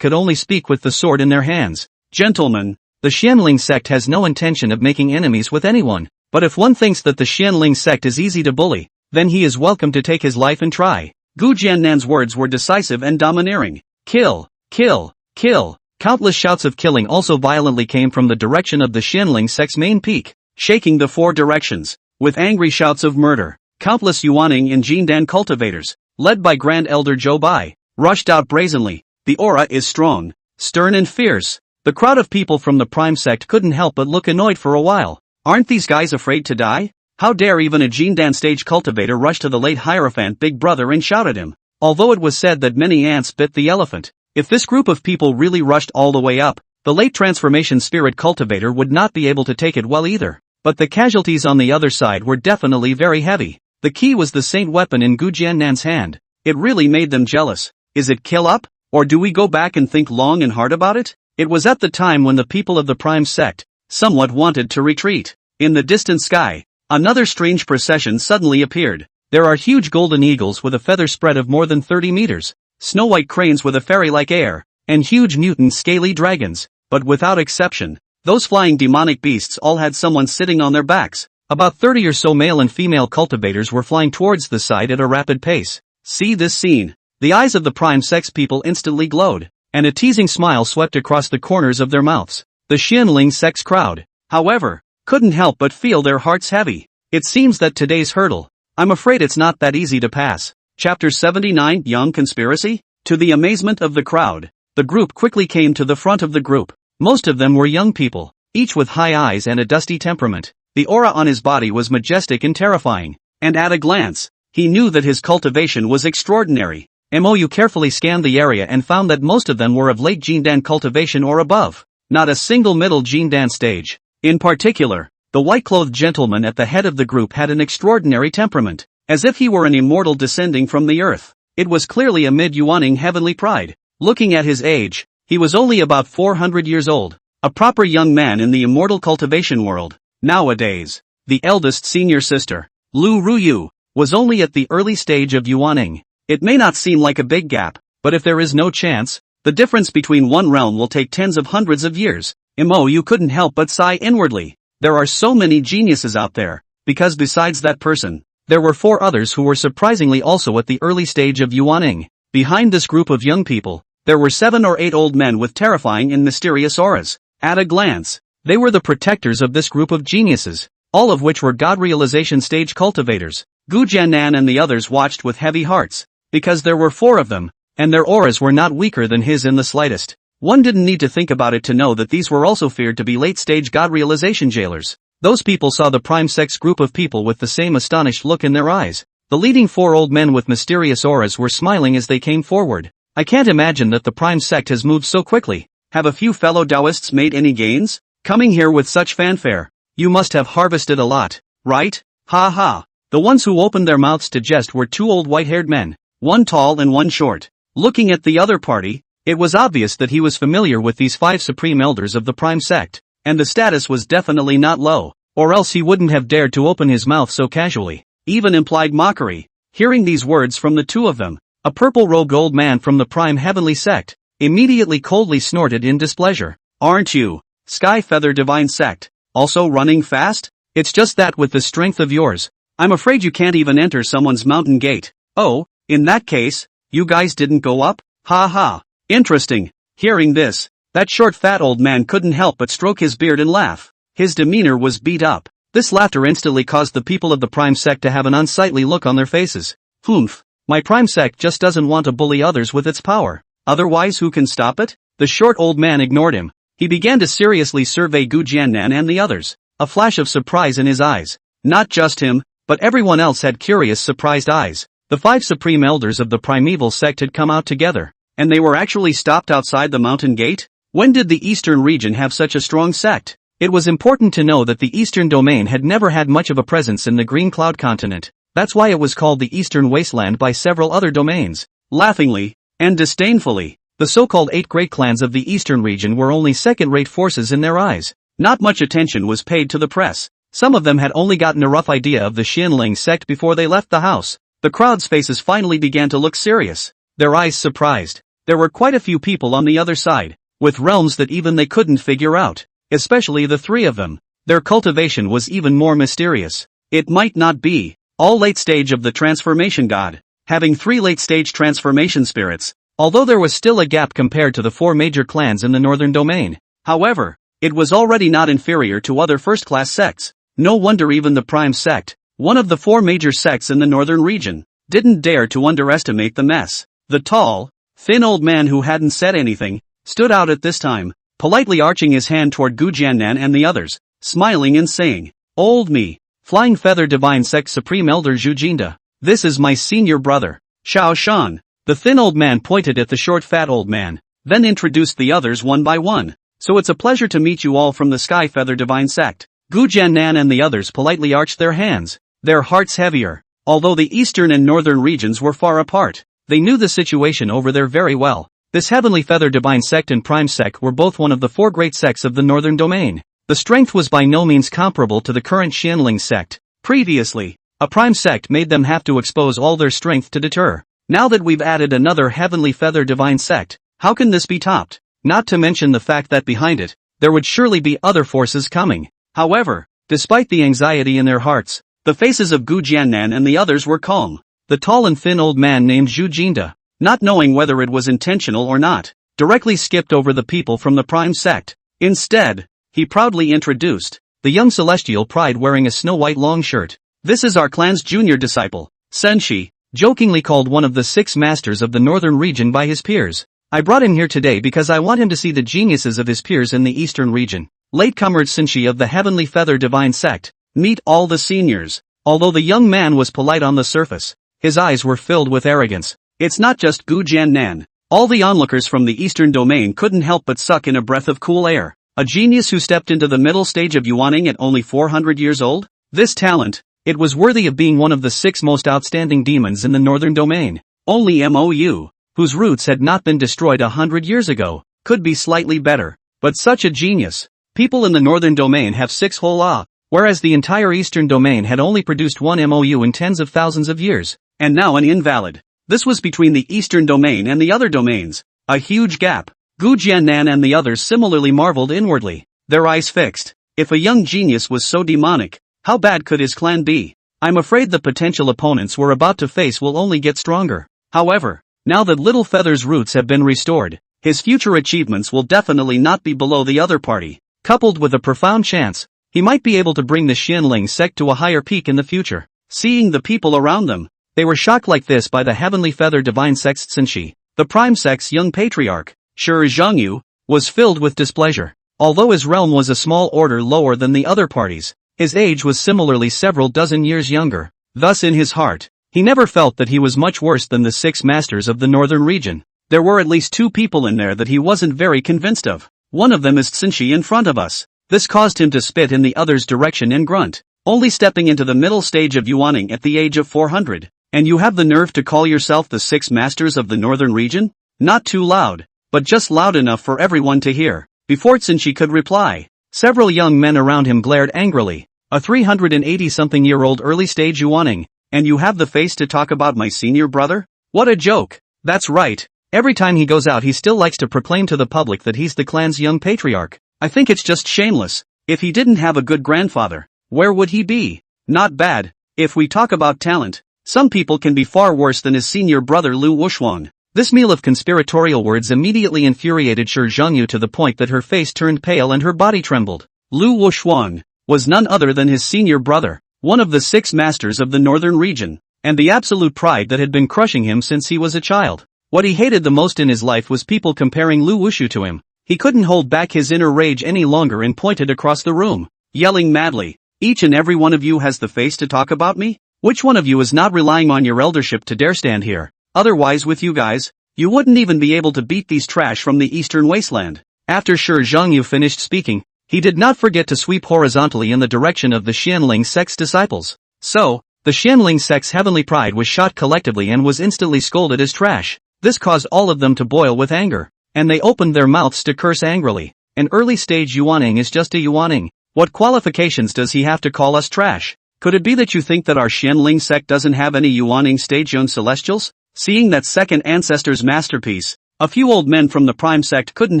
could only speak with the sword in their hands. Gentlemen, the Xianling sect has no intention of making enemies with anyone, but if one thinks that the Xianling sect is easy to bully, then he is welcome to take his life and try. Gu Jiannan's words were decisive and domineering. Kill, kill, kill. Countless shouts of killing also violently came from the direction of the Xianling sect's main peak, shaking the 4 directions, with angry shouts of murder. Countless Yuaning and Jindan cultivators, led by Grand Elder Zhou Bai, rushed out brazenly. The aura is strong, stern and fierce. The crowd of people from the Prime sect couldn't help but look annoyed for a while. Aren't these guys afraid to die? How dare even a Jindan stage cultivator rush to the late Hierophant Big Brother and shout at him? Although it was said that many ants bit the elephant, if this group of people really rushed all the way up, the late transformation spirit cultivator would not be able to take it well either. But the casualties on the other side were definitely very heavy. The key was the saint weapon in Gu Jiannan's hand. It really made them jealous. Is it kill up? Or do we go back and think long and hard about it? It was at the time when the people of the Prime sect somewhat wanted to retreat. In the distant sky, another strange procession suddenly appeared. There are huge golden eagles with a feather spread of more than 30 meters, snow-white cranes with a fairy-like air, and huge mutant scaly dragons. But without exception, those flying demonic beasts all had someone sitting on their backs. About 30 or so male and female cultivators were flying towards the side at a rapid pace. See this scene. The eyes of the Prime Sex people instantly glowed, and a teasing smile swept across the corners of their mouths. The Xianling Sex crowd, however, couldn't help but feel their hearts heavy. It seems that today's hurdle, I'm afraid it's not that easy to pass. Chapter 79 Young Conspiracy? To the amazement of the crowd, the group quickly came to the front of the group. Most of them were young people, each with high eyes and a dusty temperament. The aura on his body was majestic and terrifying, and at a glance, he knew that his cultivation was extraordinary. Mou carefully scanned the area and found that most of them were of late Jindan cultivation or above. Not a single middle Jindan stage. In particular, the white-clothed gentleman at the head of the group had an extraordinary temperament, as if he were an immortal descending from the earth. It was clearly a mid-Yuaning heavenly pride. Looking at his age, he was only about 400 years old, a proper young man in the immortal cultivation world. Nowadays, the eldest senior sister, Lu Ruyu, was only at the early stage of Yuaning. It may not seem like a big gap, but if there is no chance, the difference between one realm will take tens of hundreds of years. You couldn't help but sigh inwardly. There are so many geniuses out there, because besides that person, there were 4 others who were surprisingly also at the early stage of Yuaning. Behind this group of young people, there were 7 or 8 old men with terrifying and mysterious auras. At a glance, they were the protectors of this group of geniuses, all of which were God realization stage cultivators. Gu Jiannan and the others watched with heavy hearts, because there were 4 of them, and their auras were not weaker than his in the slightest. One didn't need to think about it to know that these were also feared to be late-stage God realization jailers. Those people saw the Prime Sex group of people with the same astonished look in their eyes. The leading four old men with mysterious auras were smiling as they came forward. I can't imagine that the Prime Sect has moved so quickly. Have a few fellow Taoists made any gains? Coming here with such fanfare. You must have harvested a lot, right? Ha ha. The ones who opened their mouths to jest were two old white-haired men, one tall and one short. Looking at the other party, it was obvious that he was familiar with these 5 supreme elders of the Prime Sect, and the status was definitely not low, or else he wouldn't have dared to open his mouth so casually. Even implied mockery. Hearing these words from the two of them, a purple-robed old man from the Prime Heavenly Sect immediately coldly snorted in displeasure. Aren't you, Sky Feather Divine Sect, also running fast? It's just that with the strength of yours, I'm afraid you can't even enter someone's mountain gate. Oh, in that case, you guys didn't go up? Ha ha. Interesting. Hearing this, that short fat old man couldn't help but stroke his beard and laugh. His demeanor was beat up. This laughter instantly caused the people of the Prime Sect to have an unsightly look on their faces. Humph. My Prime Sect just doesn't want to bully others with its power. Otherwise who can stop it? The short old man ignored him. He began to seriously survey Gu Jiannan and the others. A flash of surprise in his eyes. Not just him, but everyone else had curious surprised eyes. The 5 supreme elders of the primeval sect had come out together, and they were actually stopped outside the mountain gate? When did the eastern region have such a strong sect? It was important to know that the eastern domain had never had much of a presence in the Green Cloud continent. That's why it was called the Eastern Wasteland by several other domains. Laughingly, and disdainfully, the so-called 8 great clans of the eastern region were only second-rate forces in their eyes. Not much attention was paid to the press. Some of them had only gotten a rough idea of the Xianling sect before they left the house. The crowd's faces finally began to look serious, their eyes surprised. There were quite a few people on the other side, with realms that even they couldn't figure out, especially the 3 of them. Their cultivation was even more mysterious. It might not be all late stage of the transformation god, having 3 late-stage transformation spirits, although there was still a gap compared to the 4 major clans in the northern domain. However, it was already not inferior to other first-class sects. No wonder even the Prime Sect, one of the 4 major sects in the northern region, didn't dare to underestimate the mess. The tall, thin old man who hadn't said anything, stood out at this time, politely arching his hand toward Gu Jiannan and the others, smiling and saying, "Old me, Flying Feather Divine Sect Supreme Elder Zhu Jinda. This is my senior brother, Xiao Shan." The thin old man pointed at the short fat old man, then introduced the others one by one. "So it's a pleasure to meet you all from the Sky Feather Divine Sect." Gu Jiannan and the others politely arched their hands, their hearts heavier. Although the eastern and northern regions were far apart, they knew the situation over there very well. This Heavenly Feather Divine Sect and Prime Sect were both one of the 4 great sects of the northern domain. The strength was by no means comparable to the current Xianling sect. Previously, a Prime Sect made them have to expose all their strength to deter. Now that we've added another Heavenly Feather Divine Sect, how can this be topped? Not to mention the fact that behind it, there would surely be other forces coming. However, despite the anxiety in their hearts, the faces of Gu Jiannan and the others were calm. The tall and thin old man named Zhu Jinda, not knowing whether it was intentional or not, directly skipped over the people from the Prime Sect. Instead, he proudly introduced the young celestial pride wearing a snow-white long shirt. "This is our clan's junior disciple, Senshi," jokingly called one of the 6 masters of the northern region by his peers. "I brought him here today because I want him to see the geniuses of his peers in the eastern region. Latecomer Senshi of the Heavenly Feather Divine Sect, meet all the seniors." Although the young man was polite on the surface, his eyes were filled with arrogance. It's not just Gu Jiannan. All the onlookers from the eastern domain couldn't help but suck in a breath of cool air. A genius who stepped into the middle stage of Yuaning at only 400 years old? This talent, it was worthy of being one of the 6 most outstanding demons in the northern domain. Only Mou, whose roots had not been destroyed 100 years ago, could be slightly better. But such a genius. People in the northern domain have 6 whole whereas the entire eastern domain had only produced 1 Mou in tens of thousands of years, and now an invalid. This was between the eastern domain and the other domains. A huge gap. Gu Jiannan and the others similarly marveled inwardly, their eyes fixed. If a young genius was so demonic, how bad could his clan be? I'm afraid the potential opponents we're about to face will only get stronger. However, now that Little Feather's roots have been restored, his future achievements will definitely not be below the other party. Coupled with a profound chance, he might be able to bring the Xianling sect to a higher peak in the future. Seeing the people around them, they were shocked like this by the Heavenly Feather Divine Sect's Senshi, the Prime Sect's young patriarch. Sure, Zhangyu was filled with displeasure. Although his realm was a small order lower than the other parties, his age was similarly several dozen years younger. Thus in his heart, He never felt that he was much worse than the 6 masters of the northern region. There were at least 2 people in there that he wasn't very convinced of. One of them is Tsinshi in front of us. This caused him to spit in the other's direction and grunt. Only stepping into the middle stage of yuaning at the age of 400. And you have the nerve to call yourself the 6 masters of the northern region? Not too loud, but just loud enough for everyone to hear. Before Tsinshi could reply, several young men around him glared angrily. A 380-something-year-old early-stage yuaning, and you have the face to talk about my senior brother? What a joke. That's right. Every time he goes out he still likes to proclaim to the public that he's the clan's young patriarch. I think it's just shameless. If he didn't have a good grandfather, where would he be? Not bad. If we talk about talent, some people can be far worse than his senior brother Lu Wushuang. This meal of conspiratorial words immediately infuriated Shi Zhengyu to the point that her face turned pale and her body trembled. Lu Wushuang was none other than his senior brother, one of the 6 masters of the northern region, and the absolute pride that had been crushing him since he was a child. What he hated the most in his life was people comparing Lu Wushu to him. He couldn't hold back his inner rage any longer and pointed across the room, yelling madly, "Each and every one of you has the face to talk about me? Which one of you is not relying on your eldership to dare stand here? Otherwise with you guys, you wouldn't even be able to beat these trash from the eastern wasteland." After Shi Zhengyu finished speaking, he did not forget to sweep horizontally in the direction of the Xianling sect's disciples. So, the Xianling sect's heavenly pride was shot collectively and was instantly scolded as trash. This caused all of them to boil with anger, and they opened their mouths to curse angrily. An early-stage yuaning is just a yuaning. What qualifications does he have to call us trash? Could it be that you think that our Xianling sect doesn't have any yuaning stage young celestials? Seeing that second ancestor's masterpiece, a few old men from the prime sect couldn't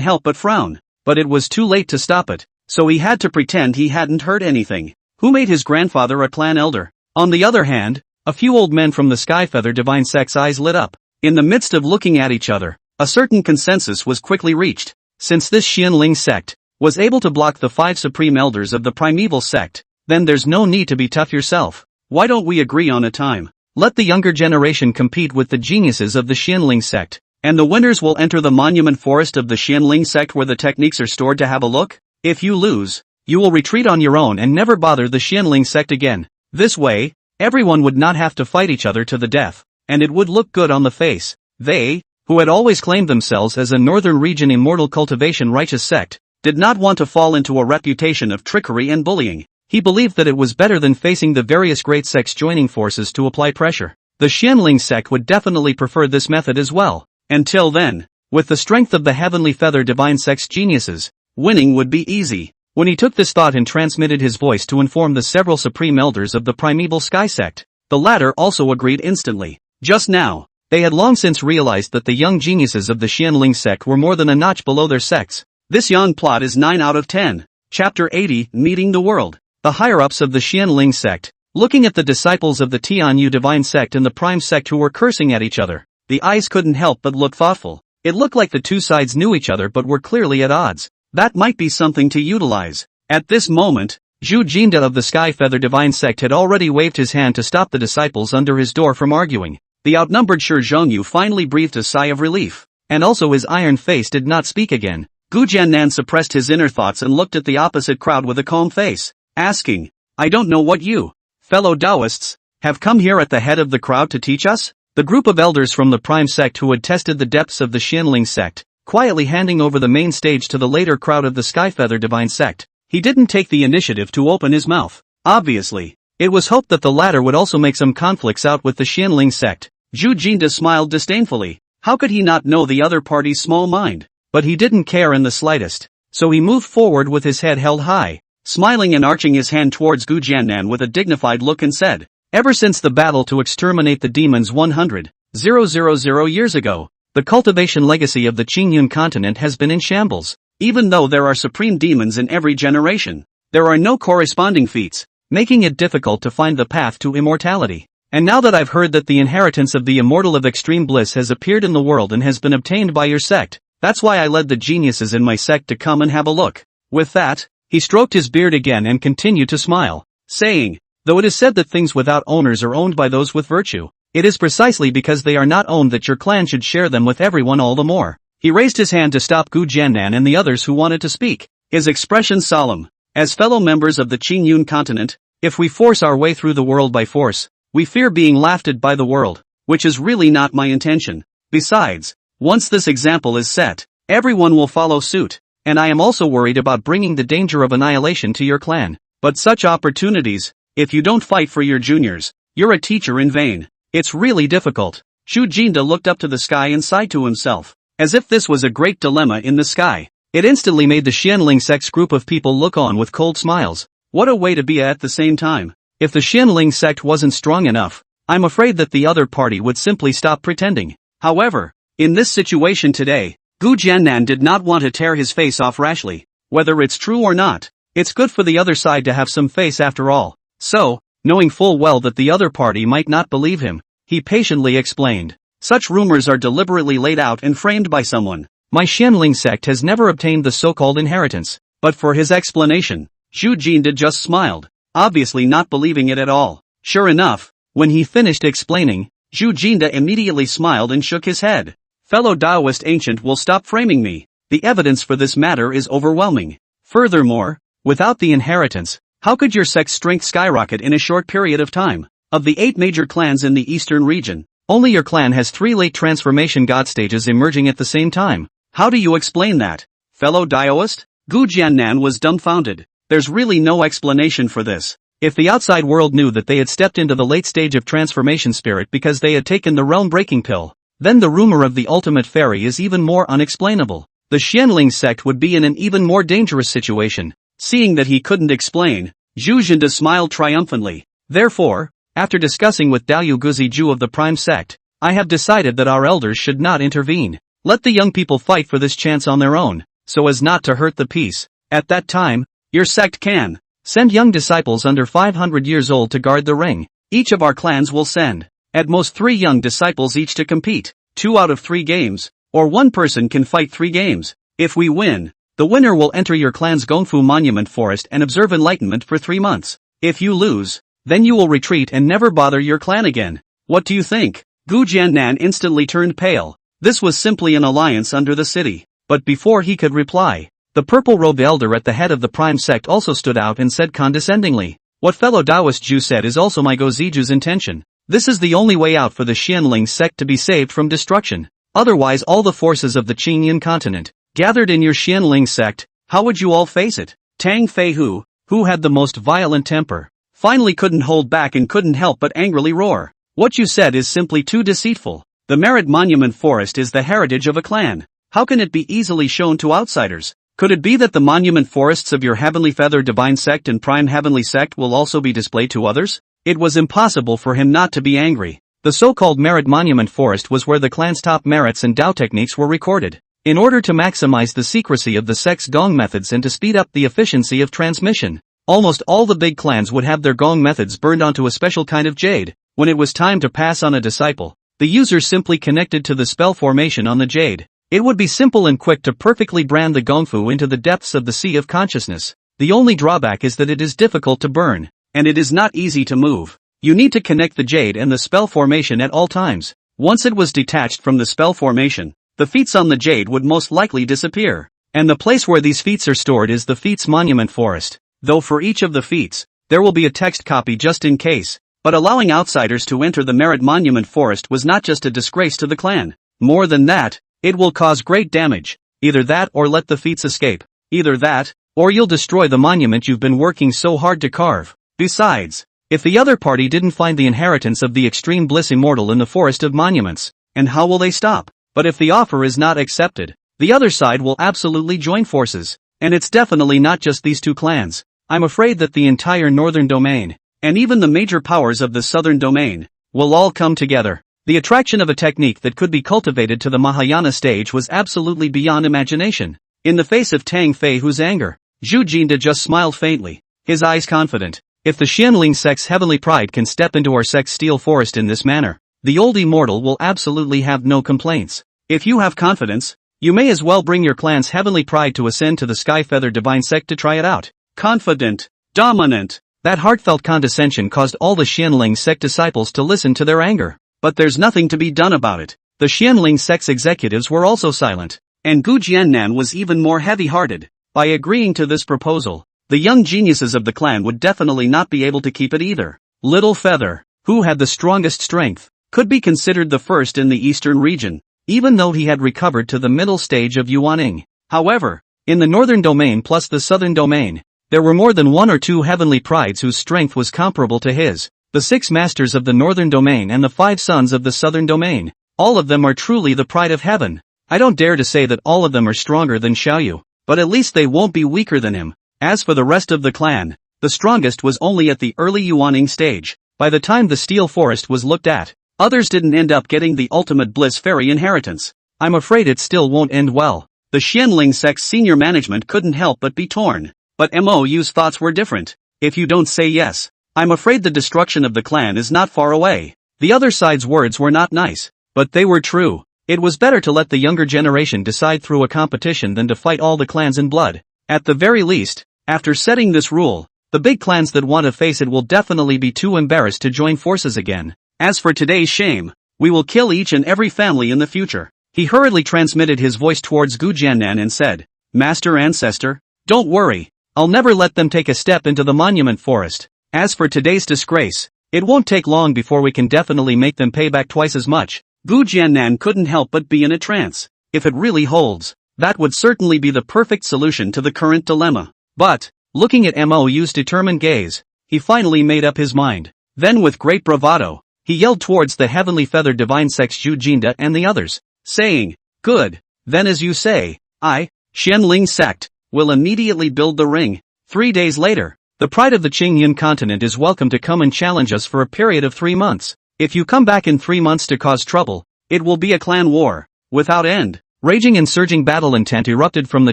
help but frown. But it was too late to stop it, so he had to pretend he hadn't heard anything. Who made his grandfather a clan elder? On the other hand, a few old men from the Skyfeather Divine Sect's eyes lit up. In the midst of looking at each other, a certain consensus was quickly reached. Since this Xianling sect was able to block the 5 supreme elders of the primeval sect, then there's no need to be tough yourself. Why don't we agree on a time? Let the younger generation compete with the geniuses of the Xianling sect, and the winners will enter the monument forest of the Xianling sect where the techniques are stored to have a look. If you lose, you will retreat on your own and never bother the Xianling sect again. This way, everyone would not have to fight each other to the death, and it would look good on the face. They, who had always claimed themselves as a northern region immortal cultivation righteous sect, did not want to fall into a reputation of trickery and bullying. He believed that it was better than facing the various great sects joining forces to apply pressure. The Xianling sect would definitely prefer this method as well. Until then, with the strength of the Heavenly Feather Divine Sect's geniuses, winning would be easy. When he took this thought and transmitted his voice to inform the several supreme elders of the primeval sky sect, the latter also agreed instantly. Just now, they had long since realized that the young geniuses of the Xianling sect were more than a notch below their sects. This young plot is 9 out of 10. Chapter 80, Meeting the World. The higher-ups of the Xianling sect, looking at the disciples of the Tianyu Divine Sect and the Prime Sect who were cursing at each other, the eyes couldn't help but look thoughtful. It looked like the two sides knew each other but were clearly at odds. That might be something to utilize. At this moment, Zhu Jinda of the Sky Feather Divine Sect had already waved his hand to stop the disciples under his door from arguing. The outnumbered Shi Zhengyu finally breathed a sigh of relief, and also his iron face did not speak again. Gu Jiannan suppressed his inner thoughts and looked at the opposite crowd with a calm face, asking, "I don't know what you, fellow Taoists, have come here at the head of the crowd to teach us?" The group of elders from the Prime Sect who had tested the depths of the Xianling sect, quietly handing over the main stage to the later crowd of the Skyfeather Divine Sect. He didn't take the initiative to open his mouth. Obviously, it was hoped that the latter would also make some conflicts out with the Xianling sect. Zhu Jinda smiled disdainfully. How could he not know the other party's small mind? But he didn't care in the slightest, so he moved forward with his head held high, smiling and arching his hand towards Gu Jiannan with a dignified look and said, "Ever since the battle to exterminate the demons 100,000 years ago, the cultivation legacy of the Qingyun continent has been in shambles. Even though there are supreme demons in every generation, there are no corresponding feats, making it difficult to find the path to immortality. And now that I've heard that the inheritance of the immortal of extreme bliss has appeared in the world and has been obtained by your sect, that's why I led the geniuses in my sect to come and have a look." With that, he stroked his beard again and continued to smile, saying, "Though it is said that things without owners are owned by those with virtue, it is precisely because they are not owned that your clan should share them with everyone all the more." He raised his hand to stop Gu Jiannan and the others who wanted to speak, his expression solemn. "As fellow members of the Qingyun continent, if we force our way through the world by force, We fear being laughed at by the world, which is really not my intention. Besides, once this example is set, everyone will follow suit, and I am also worried about bringing the danger of annihilation to your clan. But such opportunities, if you don't fight for your juniors, you're a teacher in vain. It's really difficult. Zhu Jinda looked up to the sky and sighed to himself, as if this was a great dilemma in the sky. It instantly made the Xianling sect's group of people look on with cold smiles. What a way to be at the same time. If the Xianling sect wasn't strong enough, I'm afraid that the other party would simply stop pretending. However, in this situation today, Gu Jiannan did not want to tear his face off rashly. Whether it's true or not, it's good for the other side to have some face after all. So, knowing full well that the other party might not believe him, he patiently explained. Such rumors are deliberately laid out and framed by someone. My Xianling sect has never obtained the so-called inheritance. But for his explanation, Zhu Jinda just smiled, obviously not believing it at all. Sure enough, when he finished explaining, Zhu Jinda immediately smiled and shook his head. Fellow Taoist ancient will stop framing me. The evidence for this matter is overwhelming. Furthermore, without the inheritance, how could your sect's strength skyrocket in a short period of time? Of the 8 major clans in the eastern region, only your clan has 3 late transformation god stages emerging at the same time. How do you explain that? Fellow Taoist? Gu Jiannan was dumbfounded. There's really no explanation for this. If the outside world knew that they had stepped into the late stage of transformation spirit because they had taken the realm-breaking pill, then the rumor of the ultimate fairy is even more unexplainable. The Xianling sect would be in an even more dangerous situation. Seeing that he couldn't explain, Zhu Jinda smiled triumphantly. Therefore, after discussing with Dao Guziju of the Prime Sect, I have decided that our elders should not intervene. Let the young people fight for this chance on their own, so as not to hurt the peace. At that time, your sect can send young disciples under 500 years old to guard the ring. Each of our clans will send, at most 3 young disciples each to compete, 2 out of 3 games, or 1 person can fight 3 games. If we win, the winner will enter your clan's Gongfu Monument Forest and observe enlightenment for 3 months. If you lose, then you will retreat and never bother your clan again. What do you think? Gu Jiannan instantly turned pale. This was simply an alliance under the city. But before he could reply, the purple-robed elder at the head of the Prime Sect also stood out and said condescendingly, what fellow Taoist Jew said is also my Goziju's intention. This is the only way out for the Xianling sect to be saved from destruction. Otherwise all the forces of the Qingyan continent, gathered in your Xianling sect, how would you all face it? Tang Fei who had the most violent temper, finally couldn't hold back and couldn't help but angrily roar. What you said is simply too deceitful. The Merit Monument Forest is the heritage of a clan. How can it be easily shown to outsiders? Could it be that the monument forests of your Heavenly Feather Divine Sect and Prime Heavenly Sect will also be displayed to others? It was impossible for him not to be angry. The so-called Merit Monument Forest was where the clan's top merits and Dao techniques were recorded. In order to maximize the secrecy of the sect's gong methods and to speed up the efficiency of transmission, almost all the big clans would have their gong methods burned onto a special kind of jade. When it was time to pass on a disciple, the user simply connected to the spell formation on the jade. It would be simple and quick to perfectly brand the gongfu into the depths of the sea of consciousness. The only drawback is that it is difficult to burn, and it is not easy to move. You need to connect the jade and the spell formation at all times. Once it was detached from the spell formation, the feats on the jade would most likely disappear. And the place where these feats are stored is the feats monument forest. Though for each of the feats, there will be a text copy just in case. But allowing outsiders to enter the Merit Monument Forest was not just a disgrace to the clan. More than that, it will cause great damage. Either that or let the feats escape. Either that, or you'll destroy the monument you've been working so hard to carve. Besides, if the other party didn't find the inheritance of the extreme bliss immortal in the Forest of Monuments, and how will they stop? But if the offer is not accepted, the other side will absolutely join forces. And it's definitely not just these 2 clans. I'm afraid that the entire northern domain, and even the major powers of the southern domain, will all come together. The attraction of a technique that could be cultivated to the Mahayana stage was absolutely beyond imagination. In the face of Tang Fei whose anger, Zhu Jinda just smiled faintly, his eyes confident. If the Xianling sect's heavenly pride can step into our sect's steel forest in this manner, the old immortal will absolutely have no complaints. If you have confidence, you may as well bring your clan's heavenly pride to ascend to the Sky Feather Divine Sect to try it out. Confident, dominant. That heartfelt condescension caused all the Xianling sect disciples to listen to their anger. But there's nothing to be done about it. The Xianling sect's executives were also silent. And Gu Jiannan was even more heavy-hearted. By agreeing to this proposal, the young geniuses of the clan would definitely not be able to keep it either. Little feather, who had the strongest strength, could be considered the first in the eastern region, even though he had recovered to the middle stage of yuaning. However, in the northern domain plus the southern domain, there were more than one or two heavenly prides whose strength was comparable to his, the 6 masters of the northern domain and the 5 sons of the southern domain. All of them are truly the pride of heaven. I don't dare to say that all of them are stronger than Xiaoyu, but at least they won't be weaker than him. As for the rest of the clan, the strongest was only at the early yuaning stage. By the time the Steel Forest was looked at, others didn't end up getting the ultimate bliss fairy inheritance. I'm afraid it still won't end well. The Xianling sect's senior management couldn't help but be torn. But MOU's thoughts were different. If you don't say yes, I'm afraid the destruction of the clan is not far away. The other side's words were not nice, but they were true. It was better to let the younger generation decide through a competition than to fight all the clans in blood. At the very least, after setting this rule, the big clans that want to face it will definitely be too embarrassed to join forces again. As for today's shame, we will kill each and every family in the future. He hurriedly transmitted his voice towards Gu Jiannan and said, Master Ancestor, don't worry, I'll never let them take a step into the monument forest. As for today's disgrace, it won't take long before we can definitely make them pay back twice as much. Gu Jiannan couldn't help but be in a trance. If it really holds, that would certainly be the perfect solution to the current dilemma. But, looking at MOU's determined gaze, he finally made up his mind. Then with great bravado, he yelled towards the heavenly feathered divine sects Zhu Jinda and the others, saying, Good, then as you say, I, Xianling sect, will immediately build the ring. 3 days later, the pride of the Qingyun continent is welcome to come and challenge us for a period of 3 months. If you come back in 3 months to cause trouble, it will be a clan war, without end. Raging and surging battle intent erupted from the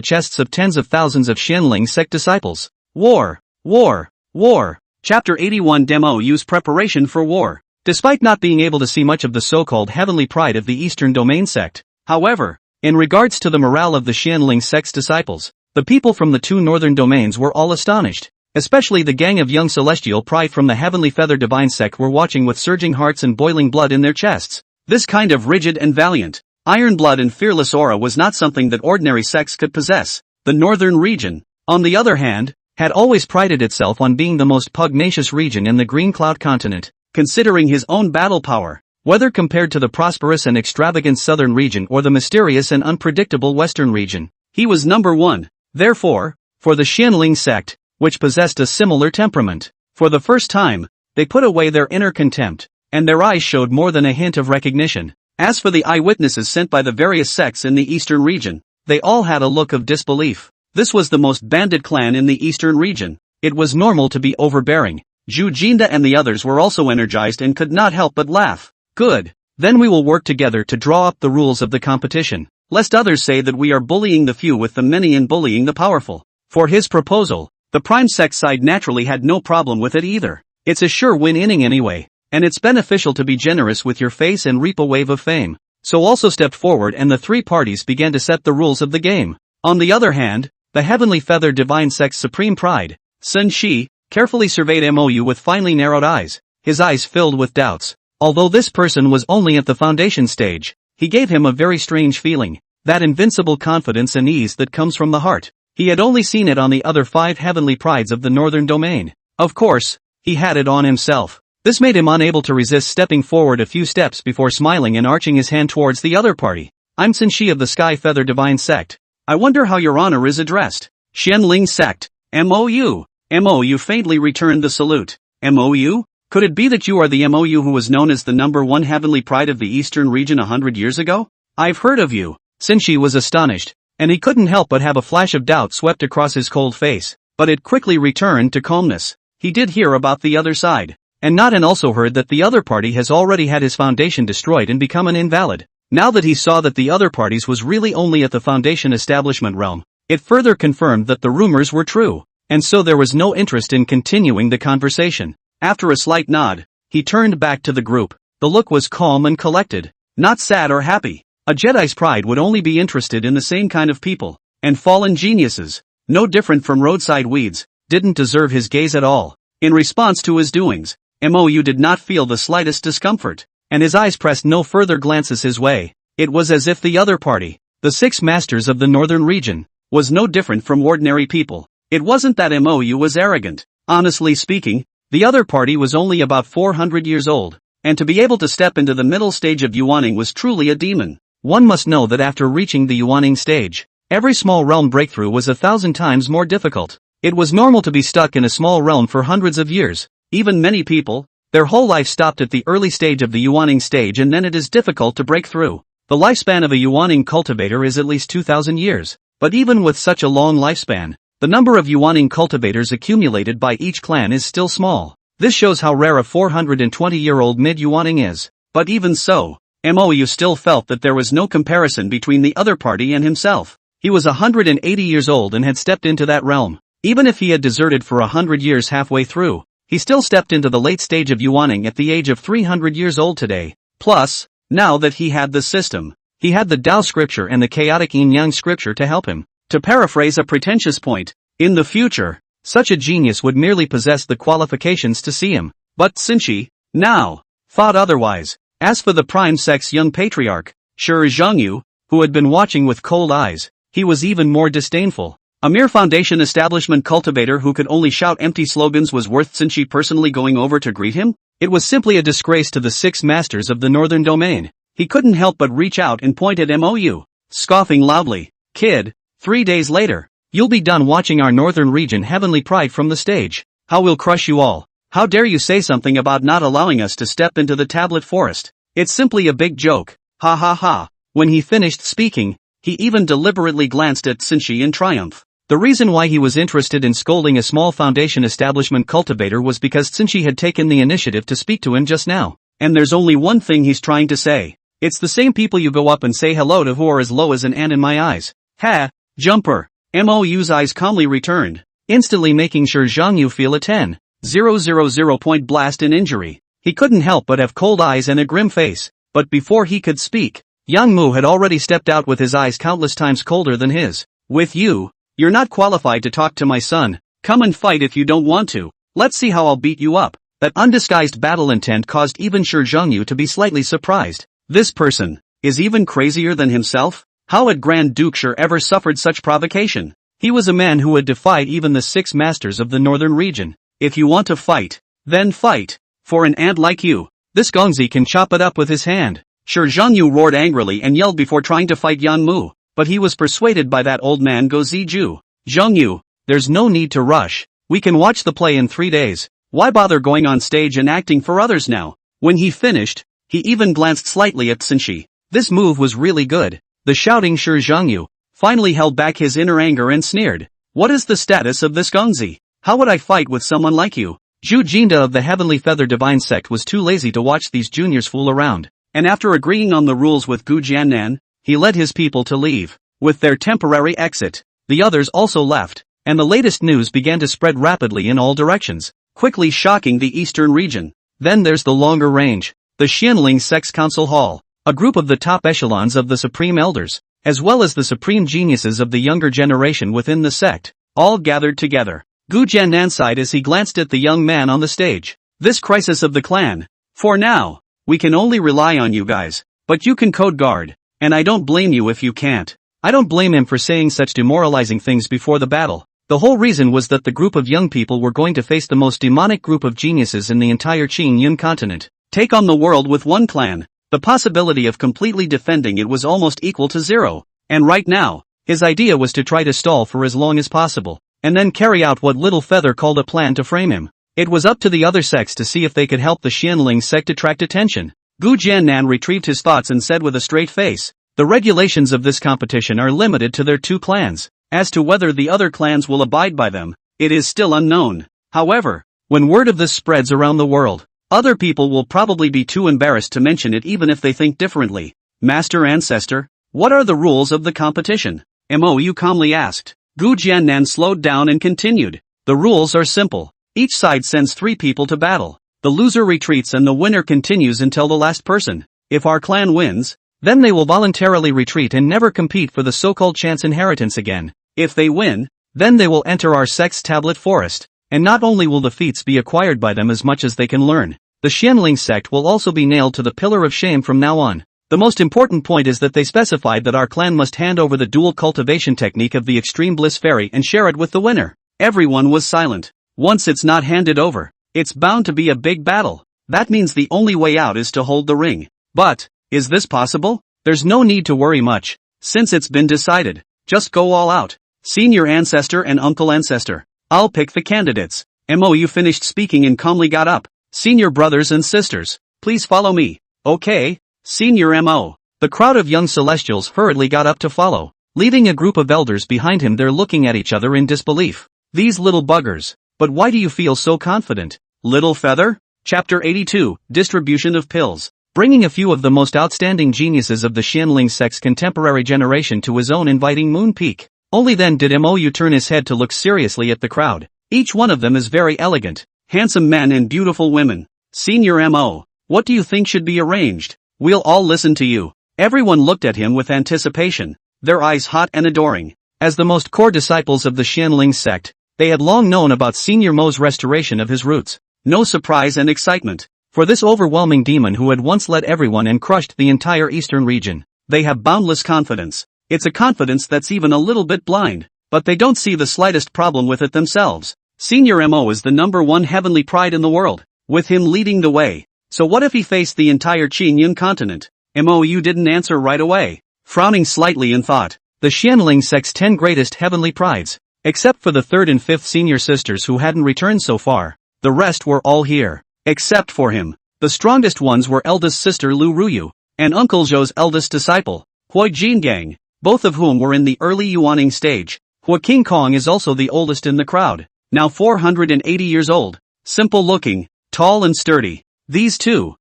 chests of tens of thousands of Xianling sect disciples. War, war, war. Chapter 81 Demo Use Preparation for War. Despite not being able to see much of the so-called heavenly pride of the Eastern Domain sect, however, in regards to the morale of the Xianling sect's disciples, the people from the 2 northern domains were all astonished. Especially the gang of young celestial pride from the heavenly feather divine sect were watching with surging hearts and boiling blood in their chests. This kind of rigid and valiant, iron blood and fearless aura was not something that ordinary sects could possess. The northern region, on the other hand, had always prided itself on being the most pugnacious region in the Green Cloud continent, considering his own battle power, whether compared to the prosperous and extravagant southern region or the mysterious and unpredictable western region. He was number 1. Therefore, for the Xianling sect, which possessed a similar temperament, for the first time, they put away their inner contempt, and their eyes showed more than a hint of recognition. As for the eyewitnesses sent by the various sects in the eastern region, they all had a look of disbelief. This was the most banded clan in the eastern region. It was normal to be overbearing. Zhu Jinda and the others were also energized and could not help but laugh. Good. Then we will work together to draw up the rules of the competition, lest others say that we are bullying the few with the many and bullying the powerful. For his proposal, the Prime Sect side naturally had no problem with it either. It's a sure win inning anyway, and it's beneficial to be generous with your face and reap a wave of fame. So also stepped forward and the 3 parties began to set the rules of the game. On the other hand, the Heavenly Feather Divine Sect's supreme pride, Sun Shi, carefully surveyed MOU with finely narrowed eyes, his eyes filled with doubts. Although this person was only at the foundation stage, he gave him a very strange feeling, that invincible confidence and ease that comes from the heart. He had only seen it on the other 5 heavenly prides of the northern domain. Of course, he had it on himself. This made him unable to resist stepping forward a few steps before smiling and arching his hand towards the other party. I'm Sun Shi of the Sky Feather Divine Sect. I wonder how your honor is addressed. Xianling Sect. MOU. MOU faintly returned the salute. MOU? Could it be that you are the MOU who was known as the number 1 heavenly pride of the eastern region 100 years ago? I've heard of you. Sun Shi was astonished, and he couldn't help but have a flash of doubt swept across his cold face, but it quickly returned to calmness. He did hear about the other side, and also heard that the other party has already had his foundation destroyed and become an invalid. Now that he saw that the other parties was really only at the foundation establishment realm, it further confirmed that the rumors were true, and so there was no interest in continuing the conversation. After a slight nod, he turned back to the group. The look was calm and collected, not sad or happy. A Jedi's pride would only be interested in the same kind of people, and fallen geniuses, no different from roadside weeds, didn't deserve his gaze at all. In response to his doings, MOU did not feel the slightest discomfort, and his eyes pressed no further glances his way. It was as if the other party, the 6 masters of the northern region, was no different from ordinary people. It wasn't that MOU was arrogant. Honestly speaking, The other party was only about 400 years old, and to be able to step into the middle stage of yuaning was truly a demon. One must know that after reaching the yuaning stage, every small realm breakthrough was 1,000 times more difficult. It was normal to be stuck in a small realm for hundreds of years. Even many people, their whole life stopped at the early stage of the yuaning stage, and then it is difficult to break through. The lifespan of a yuaning cultivator is at least 2,000 years, but even with such a long lifespan, the number of yuaning cultivators accumulated by each clan is still small. This shows how rare a 420-year-old mid-yuaning is. But even so, Mou still felt that there was no comparison between the other party and himself. He was 180 years old and had stepped into that realm. Even if he had deserted for 100 years halfway through, he still stepped into the late stage of yuaning at the age of 300 years old today. Plus, now that he had the system, he had the Tao scripture and the chaotic yin-yang scripture to help him. To paraphrase a pretentious point, in the future, such a genius would merely possess the qualifications to see him. But Xinshi, now, thought otherwise. As for the Prime Sect's young patriarch, Shi Zhongyu, who had been watching with cold eyes, he was even more disdainful. A mere foundation establishment cultivator who could only shout empty slogans was worth Xinshi personally going over to greet him? It was simply a disgrace to the 6 masters of the northern domain. He couldn't help but reach out and point at Mou, scoffing loudly. Kid, 3 days later, you'll be done watching our northern region heavenly pride from the stage. How we'll crush you all. How dare you say something about not allowing us to step into the tablet forest? It's simply a big joke. Ha ha ha. When he finished speaking, he even deliberately glanced at Xinshi in triumph. The reason why he was interested in scolding a small foundation establishment cultivator was because Xinshi had taken the initiative to speak to him just now. And there's only one thing he's trying to say. It's the same people you go up and say hello to who are as low as an ant in my eyes. Ha, jumper. Mou's eyes calmly returned, instantly making sure Zhongyu feel a 10,000 point blast in injury. He couldn't help but have cold eyes and a grim face, but before he could speak, Yang Mu had already stepped out with his eyes countless times colder than his. With you, you're not qualified to talk to my son. Come and fight if you don't want to. Let's see how I'll beat you up. That undisguised battle intent caused even Shi Zhongyu to be slightly surprised. This person is even crazier than himself? How had Grand Duke Shi ever suffered such provocation? He was a man who had defied even the 6 masters of the northern region. If you want to fight, then fight. For an ant like you, this Gongzi can chop it up with his hand. Shi Zhongyu roared angrily and yelled before trying to fight Yang Mu, but he was persuaded by that old man Go Ziju. Zhongyu, there's no need to rush. We can watch the play in 3 days. Why bother going on stage and acting for others now? When he finished, he even glanced slightly at Xinshi. This move was really good. The shouting Shi Zhongyu finally held back his inner anger and sneered. What is the status of this Gongzi? How would I fight with someone like you? Zhu Jinda of the Heavenly Feather Divine Sect was too lazy to watch these juniors fool around, and after agreeing on the rules with Gu Jiannan, he led his people to leave. With their temporary exit, the others also left, and the latest news began to spread rapidly in all directions, quickly shocking the eastern region. Then there's the longer range, the Xianling Sect's Council Hall, a group of the top echelons of the Supreme Elders, as well as the supreme geniuses of the younger generation within the sect, all gathered together. Gu Jiannan sighed as he glanced at the young man on the stage. This crisis of the clan. For now, we can only rely on you guys, but you can code guard, and I don't blame you if you can't. I don't blame him for saying such demoralizing things before the battle. The whole reason was that the group of young people were going to face the most demonic group of geniuses in the entire Qing Yun continent. Take on the world with one clan. The possibility of completely defending it was almost equal to 0. And right now, his idea was to try to stall for as long as possible, and then carry out what Little Feather called a plan to frame him. It was up to the other sects to see if they could help the Xianling sect attract attention. Gu Jiannan retrieved his thoughts and said with a straight face, the regulations of this competition are limited to their 2 clans. As to whether the other clans will abide by them, it is still unknown. However, when word of this spreads around the world, other people will probably be too embarrassed to mention it even if they think differently. Master Ancestor, what are the rules of the competition? Mou calmly asked. Gu Jiannan slowed down and continued. The rules are simple. Each side sends 3 people to battle. The loser retreats and the winner continues until the last person. If our clan wins, then they will voluntarily retreat and never compete for the so-called chance inheritance again. If they win, then they will enter our sect's tablet forest, and not only will the feats be acquired by them as much as they can learn, the Xianling sect will also be nailed to the pillar of shame from now on. The most important point is that they specified that our clan must hand over the dual cultivation technique of the Extreme Bliss Fairy and share it with the winner. Everyone was silent. Once it's not handed over, It's bound to be a big battle. That means the only way out is to hold the ring. But, is this possible? There's no need to worry much, since it's been decided. Just go all out. Senior ancestor and uncle ancestor. I'll pick the candidates. You finished speaking and calmly got up. Senior brothers and sisters, please follow me. Okay, Senior Mo. The crowd of young celestials hurriedly got up to follow, leaving a group of elders behind him there looking at each other in disbelief. These little buggers. But why do you feel so confident? Little feather? Chapter 82, Distribution of Pills. Bringing a few of the most outstanding geniuses of the Xianling sect's contemporary generation to his own inviting moon peak. Only then did Mou turn his head to look seriously at the crowd. Each one of them is very elegant, handsome men and beautiful women. Senior Mo, what do you think should be arranged? We'll all listen to you. Everyone looked at him with anticipation, their eyes hot and adoring. As the most core disciples of the Xianling sect, they had long known about Senior Mo's restoration of his roots. No surprise and excitement. For this overwhelming demon who had once led everyone and crushed the entire eastern region, they have boundless confidence. It's a confidence that's even a little bit blind, but they don't see the slightest problem with it themselves. Senior Mo is the #1 heavenly pride in the world, with him leading the way. So what if he faced the entire Qingyun continent? Mou didn't answer right away, frowning slightly in thought. The Xianling sect's 10 greatest heavenly prides, except for the 3rd and 5th senior sisters who hadn't returned so far, the rest were all here. Except for him. The strongest ones were eldest sister Lu Ruyu, and Uncle Zhou's eldest disciple, Hui Jingang, both of whom were in the early yuaning stage. Hua King Kong is also the oldest in the crowd, now 480 years old, simple looking, tall and sturdy. These two,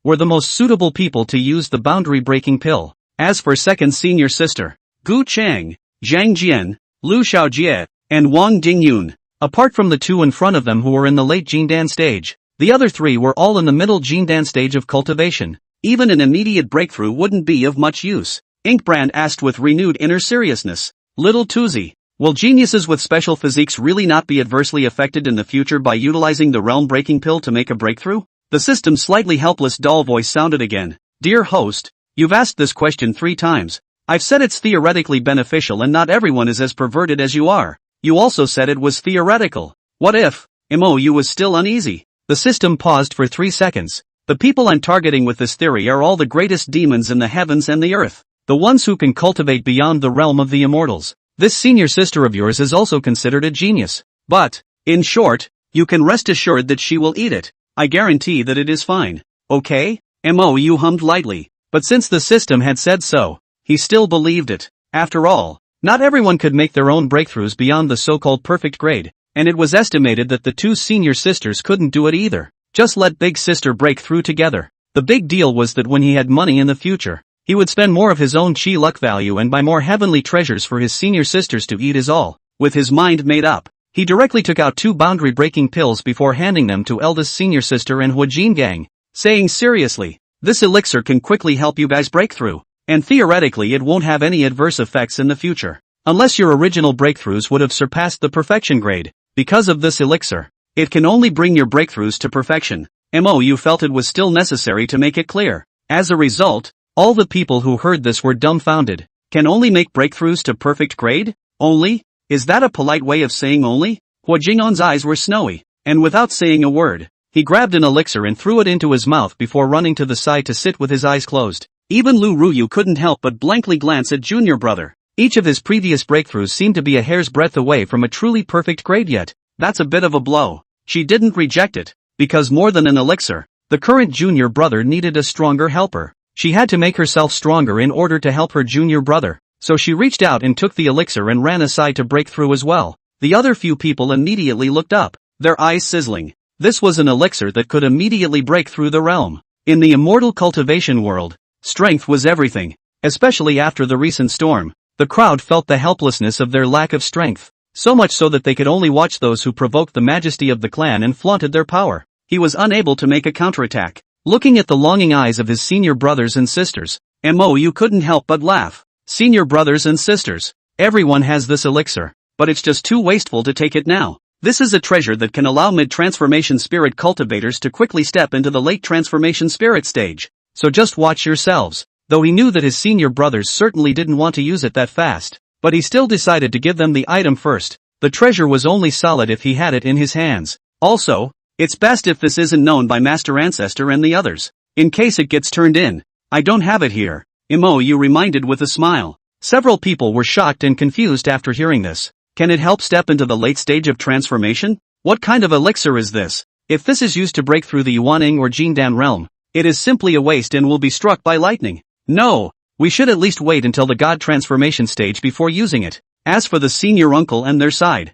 were the most suitable people to use the boundary-breaking pill. As for second senior sister, Gu Chang, Zhang Jian, Lu Xiaojie, and Wang Dingyun, apart from the two in front of them who were in the late Jindan stage, the other 3 were all in the middle Jindan stage of cultivation. Even an immediate breakthrough wouldn't be of much use. Inkbrand asked with renewed inner seriousness. Little Tuzi, will geniuses with special physiques really not be adversely affected in the future by utilizing the realm-breaking pill to make a breakthrough? The system's slightly helpless doll voice sounded again. Dear host, you've asked this question 3 times. I've said it's theoretically beneficial and not everyone is as perverted as you are. You also said it was theoretical. What if? Mou was still uneasy. The system paused for 3 seconds. The people I'm targeting with this theory are all the greatest demons in the heavens and the earth. The ones who can cultivate beyond the realm of the immortals. This senior sister of yours is also considered a genius. But, in short, you can rest assured that she will eat it. I guarantee that it is fine. Okay? Mou hummed lightly. But since the system had said so, he still believed it. After all, not everyone could make their own breakthroughs beyond the so-called perfect grade. And it was estimated that the 2 senior sisters couldn't do it either. Just let big sister break through together. The big deal was that when he had money in the future, he would spend more of his own chi luck value and buy more heavenly treasures for his senior sisters to eat is all. With his mind made up, he directly took out 2 boundary-breaking pills before handing them to eldest senior sister and Hua Jingang, saying seriously, this elixir can quickly help you guys break through, and theoretically it won't have any adverse effects in the future. Unless your original breakthroughs would have surpassed the perfection grade. Because of this elixir, it can only bring your breakthroughs to perfection. Mou felt it was still necessary to make it clear. As a result, all the people who heard this were dumbfounded. Can only make breakthroughs to perfect grade? Only? Is that a polite way of saying only? Hua Jing'an's eyes were snowy, and without saying a word, he grabbed an elixir and threw it into his mouth before running to the side to sit with his eyes closed. Even Lu Ruyu couldn't help but blankly glance at junior brother. Each of his previous breakthroughs seemed to be a hair's breadth away from a truly perfect grade yet. That's a bit of a blow. She didn't reject it, because more than an elixir, the current junior brother needed a stronger helper. She had to make herself stronger in order to help her junior brother, so she reached out and took the elixir and ran aside to break through as well. The other few people immediately looked up, their eyes sizzling. This was an elixir that could immediately break through the realm. In the immortal cultivation world, strength was everything, especially after the recent storm. The crowd felt the helplessness of their lack of strength, so much so that they could only watch those who provoked the majesty of the clan and flaunted their power. He was unable to make a counterattack. Looking at the longing eyes of his senior brothers and sisters, Mou couldn't help but laugh. Senior brothers and sisters, everyone has this elixir, but it's just too wasteful to take it now. This is a treasure that can allow mid-transformation spirit cultivators to quickly step into the late transformation spirit stage. So just watch yourselves. Though he knew that his senior brothers certainly didn't want to use it that fast, but he still decided to give them the item first. The treasure was only solid if he had it in his hands. Also, It's best if this isn't known by Master Ancestor and the others. In case it gets turned in. I don't have it here. You reminded with a smile. Several people were shocked and confused after hearing this. Can it help step into the late stage of transformation? What kind of elixir is this? If this is used to break through the Yuaning or Jindan realm, it is simply a waste and will be struck by lightning. No, we should at least wait until the god transformation stage before using it. As for the senior uncle and their side,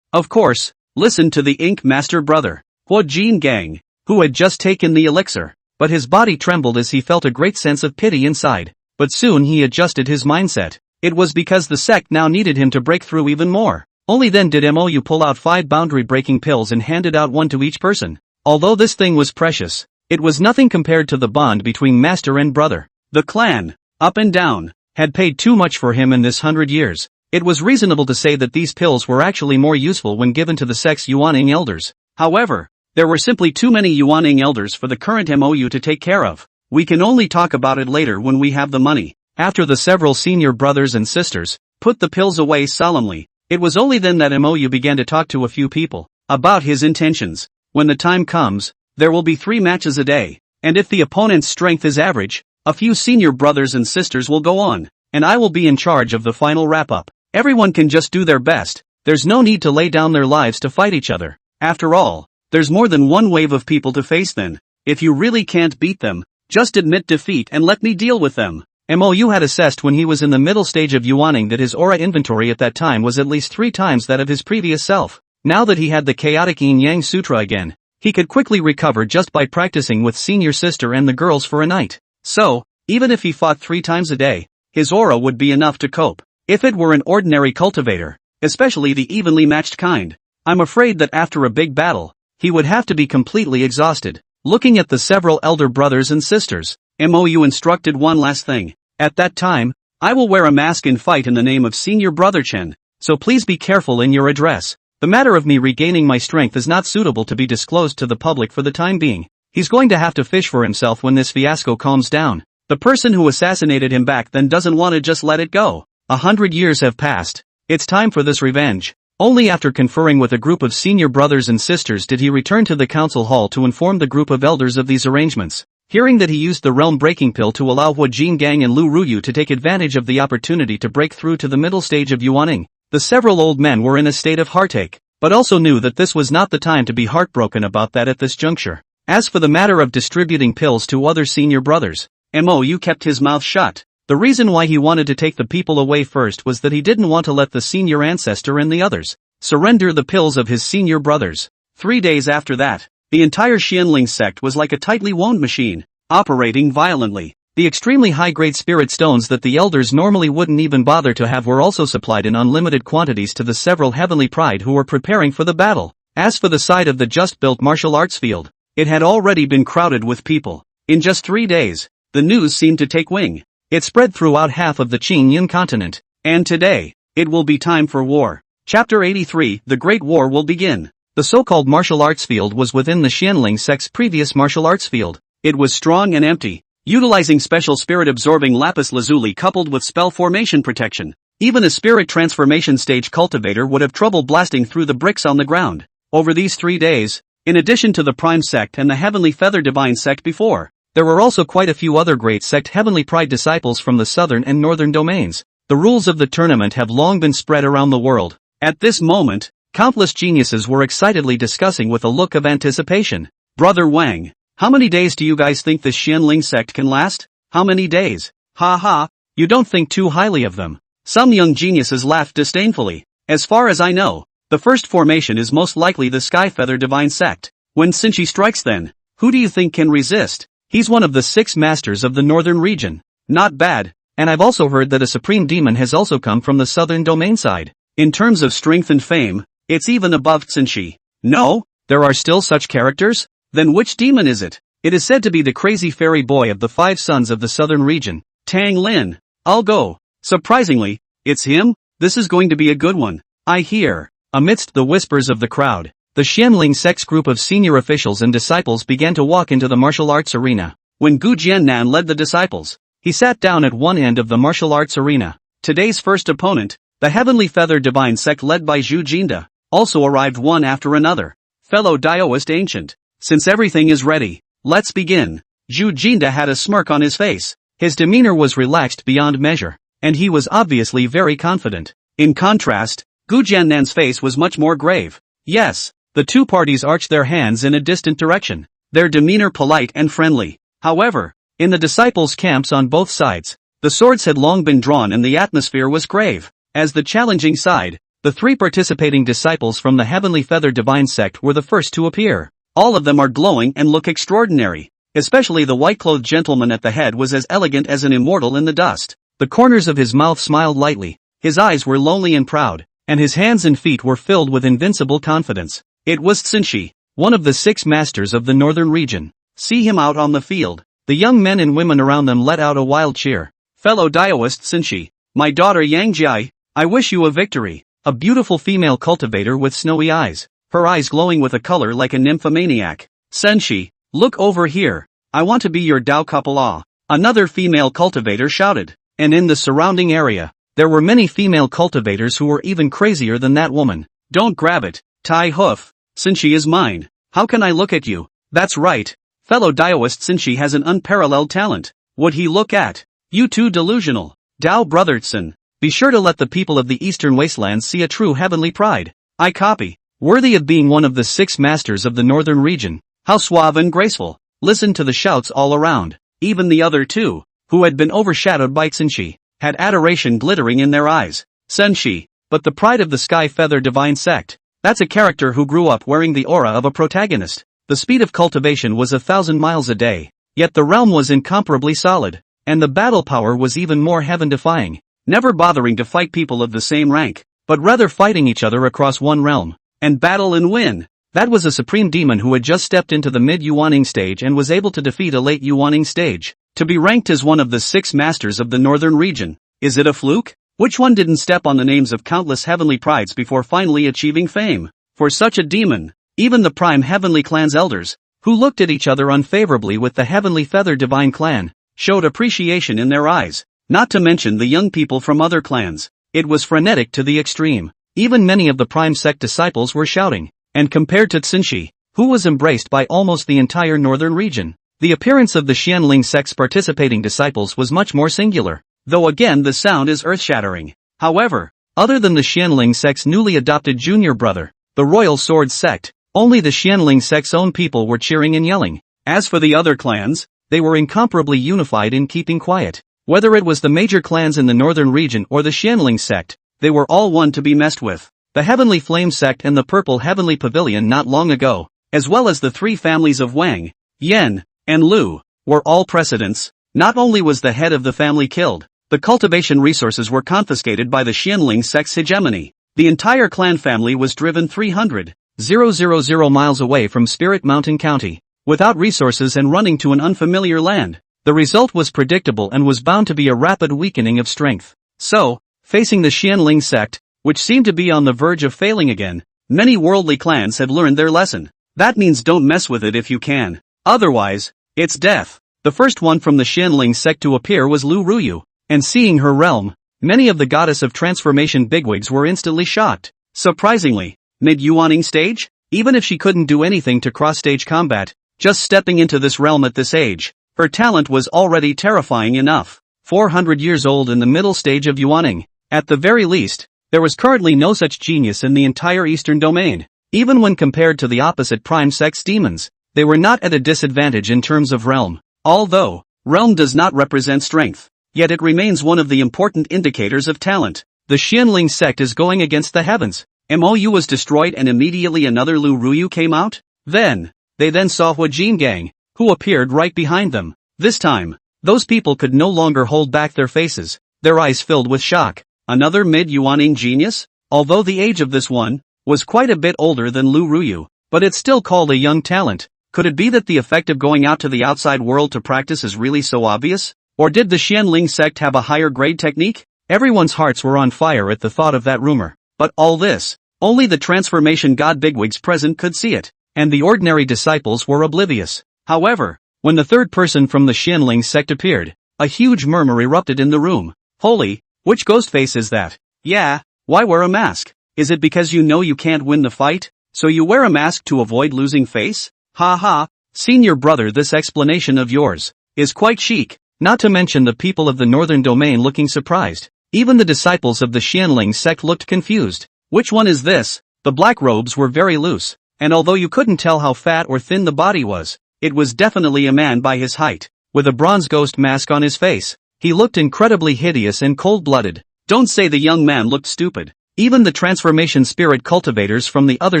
of course, listen to the Ink Master brother, Huo Jin Gang, who had just taken the elixir, but his body trembled as he felt a great sense of pity inside. But soon he adjusted his mindset. It was because the sect now needed him to break through even more. Only then did Mou pull out 5 boundary-breaking pills and handed out one to each person. Although this thing was precious, it was nothing compared to the bond between master and brother. The clan, up and down, had paid too much for him in this 100 years. It was reasonable to say that these pills were actually more useful when given to the sect's Yuaning elders. However, there were simply too many Yuaning elders for the current MOU to take care of. We can only talk about it later when we have the money. After the several senior brothers and sisters put the pills away solemnly, it was only then that MOU began to talk to a few people about his intentions. When the time comes, there will be 3 matches a day, and if the opponent's strength is average, a few senior brothers and sisters will go on, and I will be in charge of the final wrap-up. Everyone can just do their best. There's no need to lay down their lives to fight each other. After all, there's more than one wave of people to face then. If you really can't beat them, just admit defeat and let me deal with them. Mou had assessed when he was in the middle stage of Yuaning that his aura inventory at that time was at least 3 times that of his previous self. Now that he had the chaotic Yin-Yang Sutra again, he could quickly recover just by practicing with senior sister and the girls for a night. So, even if he fought 3 times a day, his aura would be enough to cope. If it were an ordinary cultivator, especially the evenly matched kind, I'm afraid that after a big battle, he would have to be completely exhausted. Looking at the several elder brothers and sisters, Mou instructed one last thing. At that time, I will wear a mask and fight in the name of Senior Brother Chen, so please be careful in your address. The matter of me regaining my strength is not suitable to be disclosed to the public for the time being. He's going to have to fish for himself when this fiasco calms down. The person who assassinated him back then doesn't want to just let it go. 100 years have passed. It's time for this revenge. Only after conferring with a group of senior brothers and sisters did he return to the council hall to inform the group of elders of these arrangements. Hearing that he used the realm-breaking pill to allow Huo Jin Gang and Lu Ruyu to take advantage of the opportunity to break through to the middle stage of Yuaning, the several old men were in a state of heartache, but also knew that this was not the time to be heartbroken about that at this juncture. As for the matter of distributing pills to other senior brothers, Mou kept his mouth shut. The reason why he wanted to take the people away first was that he didn't want to let the senior ancestor and the others surrender the pills of his senior brothers. 3 days after that, the entire Xianling sect was like a tightly wound machine, operating violently. The extremely high-grade spirit stones that the elders normally wouldn't even bother to have were also supplied in unlimited quantities to the several heavenly pride who were preparing for the battle. As for the side of the just-built martial arts field, it had already been crowded with people. In just 3 days, the news seemed to take wing. It spread throughout half of the Qingyun continent, and today, it will be time for war. Chapter 83, The Great War will begin. The so-called martial arts field was within the Xianling sect's previous martial arts field. It was strong and empty, utilizing special spirit-absorbing lapis lazuli coupled with spell formation protection. Even a spirit transformation stage cultivator would have trouble blasting through the bricks on the ground. Over these 3 days, in addition to the Prime Sect and the Heavenly Feather Divine Sect before, there were also quite a few other great sect Heavenly Pride disciples from the southern and northern domains. The rules of the tournament have long been spread around the world. At this moment, countless geniuses were excitedly discussing with a look of anticipation. Brother Wang, how many days do you guys think this Xianling sect can last? How many days? Ha ha, you don't think too highly of them. Some young geniuses laughed disdainfully. As far as I know, the first formation is most likely the Sky Feather Divine Sect. When Sinchi strikes then, who do you think can resist? He's one of the 6 masters of the northern region. Not bad, and I've also heard that a supreme demon has also come from the southern domain side. In terms of strength and fame, it's even above Tsinchi. No? There are still such characters? Then which demon is it? It is said to be the crazy fairy boy of the 5 sons of the southern region, Tang Lin. I'll go. Surprisingly, it's him? This is going to be a good one. I hear. Amidst the whispers of the crowd, the Xianling sect's group of senior officials and disciples began to walk into the martial arts arena. When Gu Jiannan led the disciples, he sat down at one end of the martial arts arena. Today's first opponent, the Heavenly Feather Divine Sect led by Zhu Jinda, also arrived one after another. fellow Daoist ancient. Since everything is ready, let's begin. Zhu Jinda had a smirk on his face. His demeanor was relaxed beyond measure, and he was obviously very confident. In contrast, Gu Jiannan's face was much more grave. Yes, the two parties arched their hands in a distant direction, their demeanor polite and friendly. However, in the disciples' camps on both sides, the swords had long been drawn and the atmosphere was grave. As the challenging side, the three participating disciples from the Heavenly Feather Divine Sect were the first to appear. All of them are glowing and look extraordinary. Especially the white-clothed gentleman at the head was as elegant as an immortal in the dust. The corners of his mouth smiled lightly, his eyes were lonely and proud, and his hands and feet were filled with invincible confidence. It was Tsinshi, one of the 6 masters of the northern region. See him out on the field. The young men and women around them let out a wild cheer. Fellow Daoist Tsinshi, my daughter Yangjai, I wish you a victory. A beautiful female cultivator with snowy eyes, her eyes glowing with a color like a nymphomaniac. Senshi, look over here. I want to be your Dao Kapala. Another female cultivator shouted. And in the surrounding area, there were many female cultivators who were even crazier than that woman. Don't grab it, Tai Hoof. Senshi is mine. How can I look at you? That's right. Fellow Daoist Senshi has an unparalleled talent. Would he look at you too delusional? Dao Brotherson. Be sure to let the people of the Eastern Wastelands see a true heavenly pride. I copy. Worthy of being one of the 6 masters of the northern region. How suave and graceful. Listen to the shouts all around. Even the other 2, who had been overshadowed by Tsinshi, had adoration glittering in their eyes. Senshi, but the pride of the Sky Feather Divine Sect. That's a character who grew up wearing the aura of a protagonist. The speed of cultivation was 1,000 miles a day. Yet the realm was incomparably solid. And the battle power was even more heaven-defying. Never bothering to fight people of the same rank, but rather fighting each other across one realm, and battle and win. That was a supreme demon who had just stepped into the mid-Yuaning stage and was able to defeat a late Yuaning stage. To be ranked as one of the 6 masters of the northern region. Is it a fluke? Which one didn't step on the names of countless heavenly prides before finally achieving fame? For such a demon, even the prime heavenly clan's elders, who looked at each other unfavorably with the Heavenly Feather Divine Clan, showed appreciation in their eyes. Not to mention the young people from other clans. It was frenetic to the extreme. Even many of the Prime Sect disciples were shouting. And compared to Tsinshi, who was embraced by almost the entire northern region, the appearance of the Xianling Sect's participating disciples was much more singular. Though again the sound is earth-shattering. However, other than the Xianling Sect's newly adopted junior brother, the Royal Sword Sect, only the Xianling Sect's own people were cheering and yelling. As for the other clans, they were incomparably unified in keeping quiet. Whether it was the major clans in the northern region or the Xianling Sect, they were all one to be messed with. The Heavenly Flame Sect and the Purple Heavenly Pavilion not long ago, as well as the 3 families of Wang, Yan, and Lu, were all precedents. Not only was the head of the family killed, the cultivation resources were confiscated by the Xianling Sect's hegemony. The entire clan family was driven 300,000 miles away from Spirit Mountain County, without resources and running to an unfamiliar land. The result was predictable and was bound to be a rapid weakening of strength. So, facing the Xianling Sect, which seemed to be on the verge of failing again, many worldly clans had learned their lesson. That means don't mess with it if you can. Otherwise, it's death. The first one from the Xianling Sect to appear was Lu Ruyu, and seeing her realm, many of the Goddess of Transformation bigwigs were instantly shocked. Surprisingly, mid-Yuaning stage? Even if she couldn't do anything to cross-stage combat, just stepping into this realm at this age, her talent was already terrifying enough. 400 years old in the middle stage of Yuaning. At the very least, there was currently no such genius in the entire Eastern domain. Even when compared to the opposite Prime Sect's demons, they were not at a disadvantage in terms of realm. Although, realm does not represent strength, yet it remains one of the important indicators of talent. The Xianling Sect is going against the heavens. Mou was destroyed and immediately another Lu Ruyu came out? They then saw Hua Jingang, who appeared right behind them. This time, those people could no longer hold back their faces, their eyes filled with shock. Another mid-Yuaning genius? Although the age of this one was quite a bit older than Lu Ruyu, but it's still called a young talent. Could it be that the effect of going out to the outside world to practice is really so obvious? Or did the Xianling Sect have a higher grade technique? Everyone's hearts were on fire at the thought of that rumor. But all this, only the transformation god bigwigs present could see it, and the ordinary disciples were oblivious. However, when the third person from the Xianling Sect appeared, a huge murmur erupted in the room. Holy, which ghost face is that? Yeah, why wear a mask? Is it because you know you can't win the fight? So you wear a mask to avoid losing face? Ha ha, senior brother, this explanation of yours is quite chic, not to mention the people of the northern domain looking surprised. Even the disciples of the Xianling sect looked confused. Which one is this? The black robes were very loose, and although you couldn't tell how fat or thin the body was, it was definitely a man by his height, with a bronze ghost mask on his face. He looked incredibly hideous and cold-blooded. Don't say the young man looked stupid. Even the transformation spirit cultivators from the other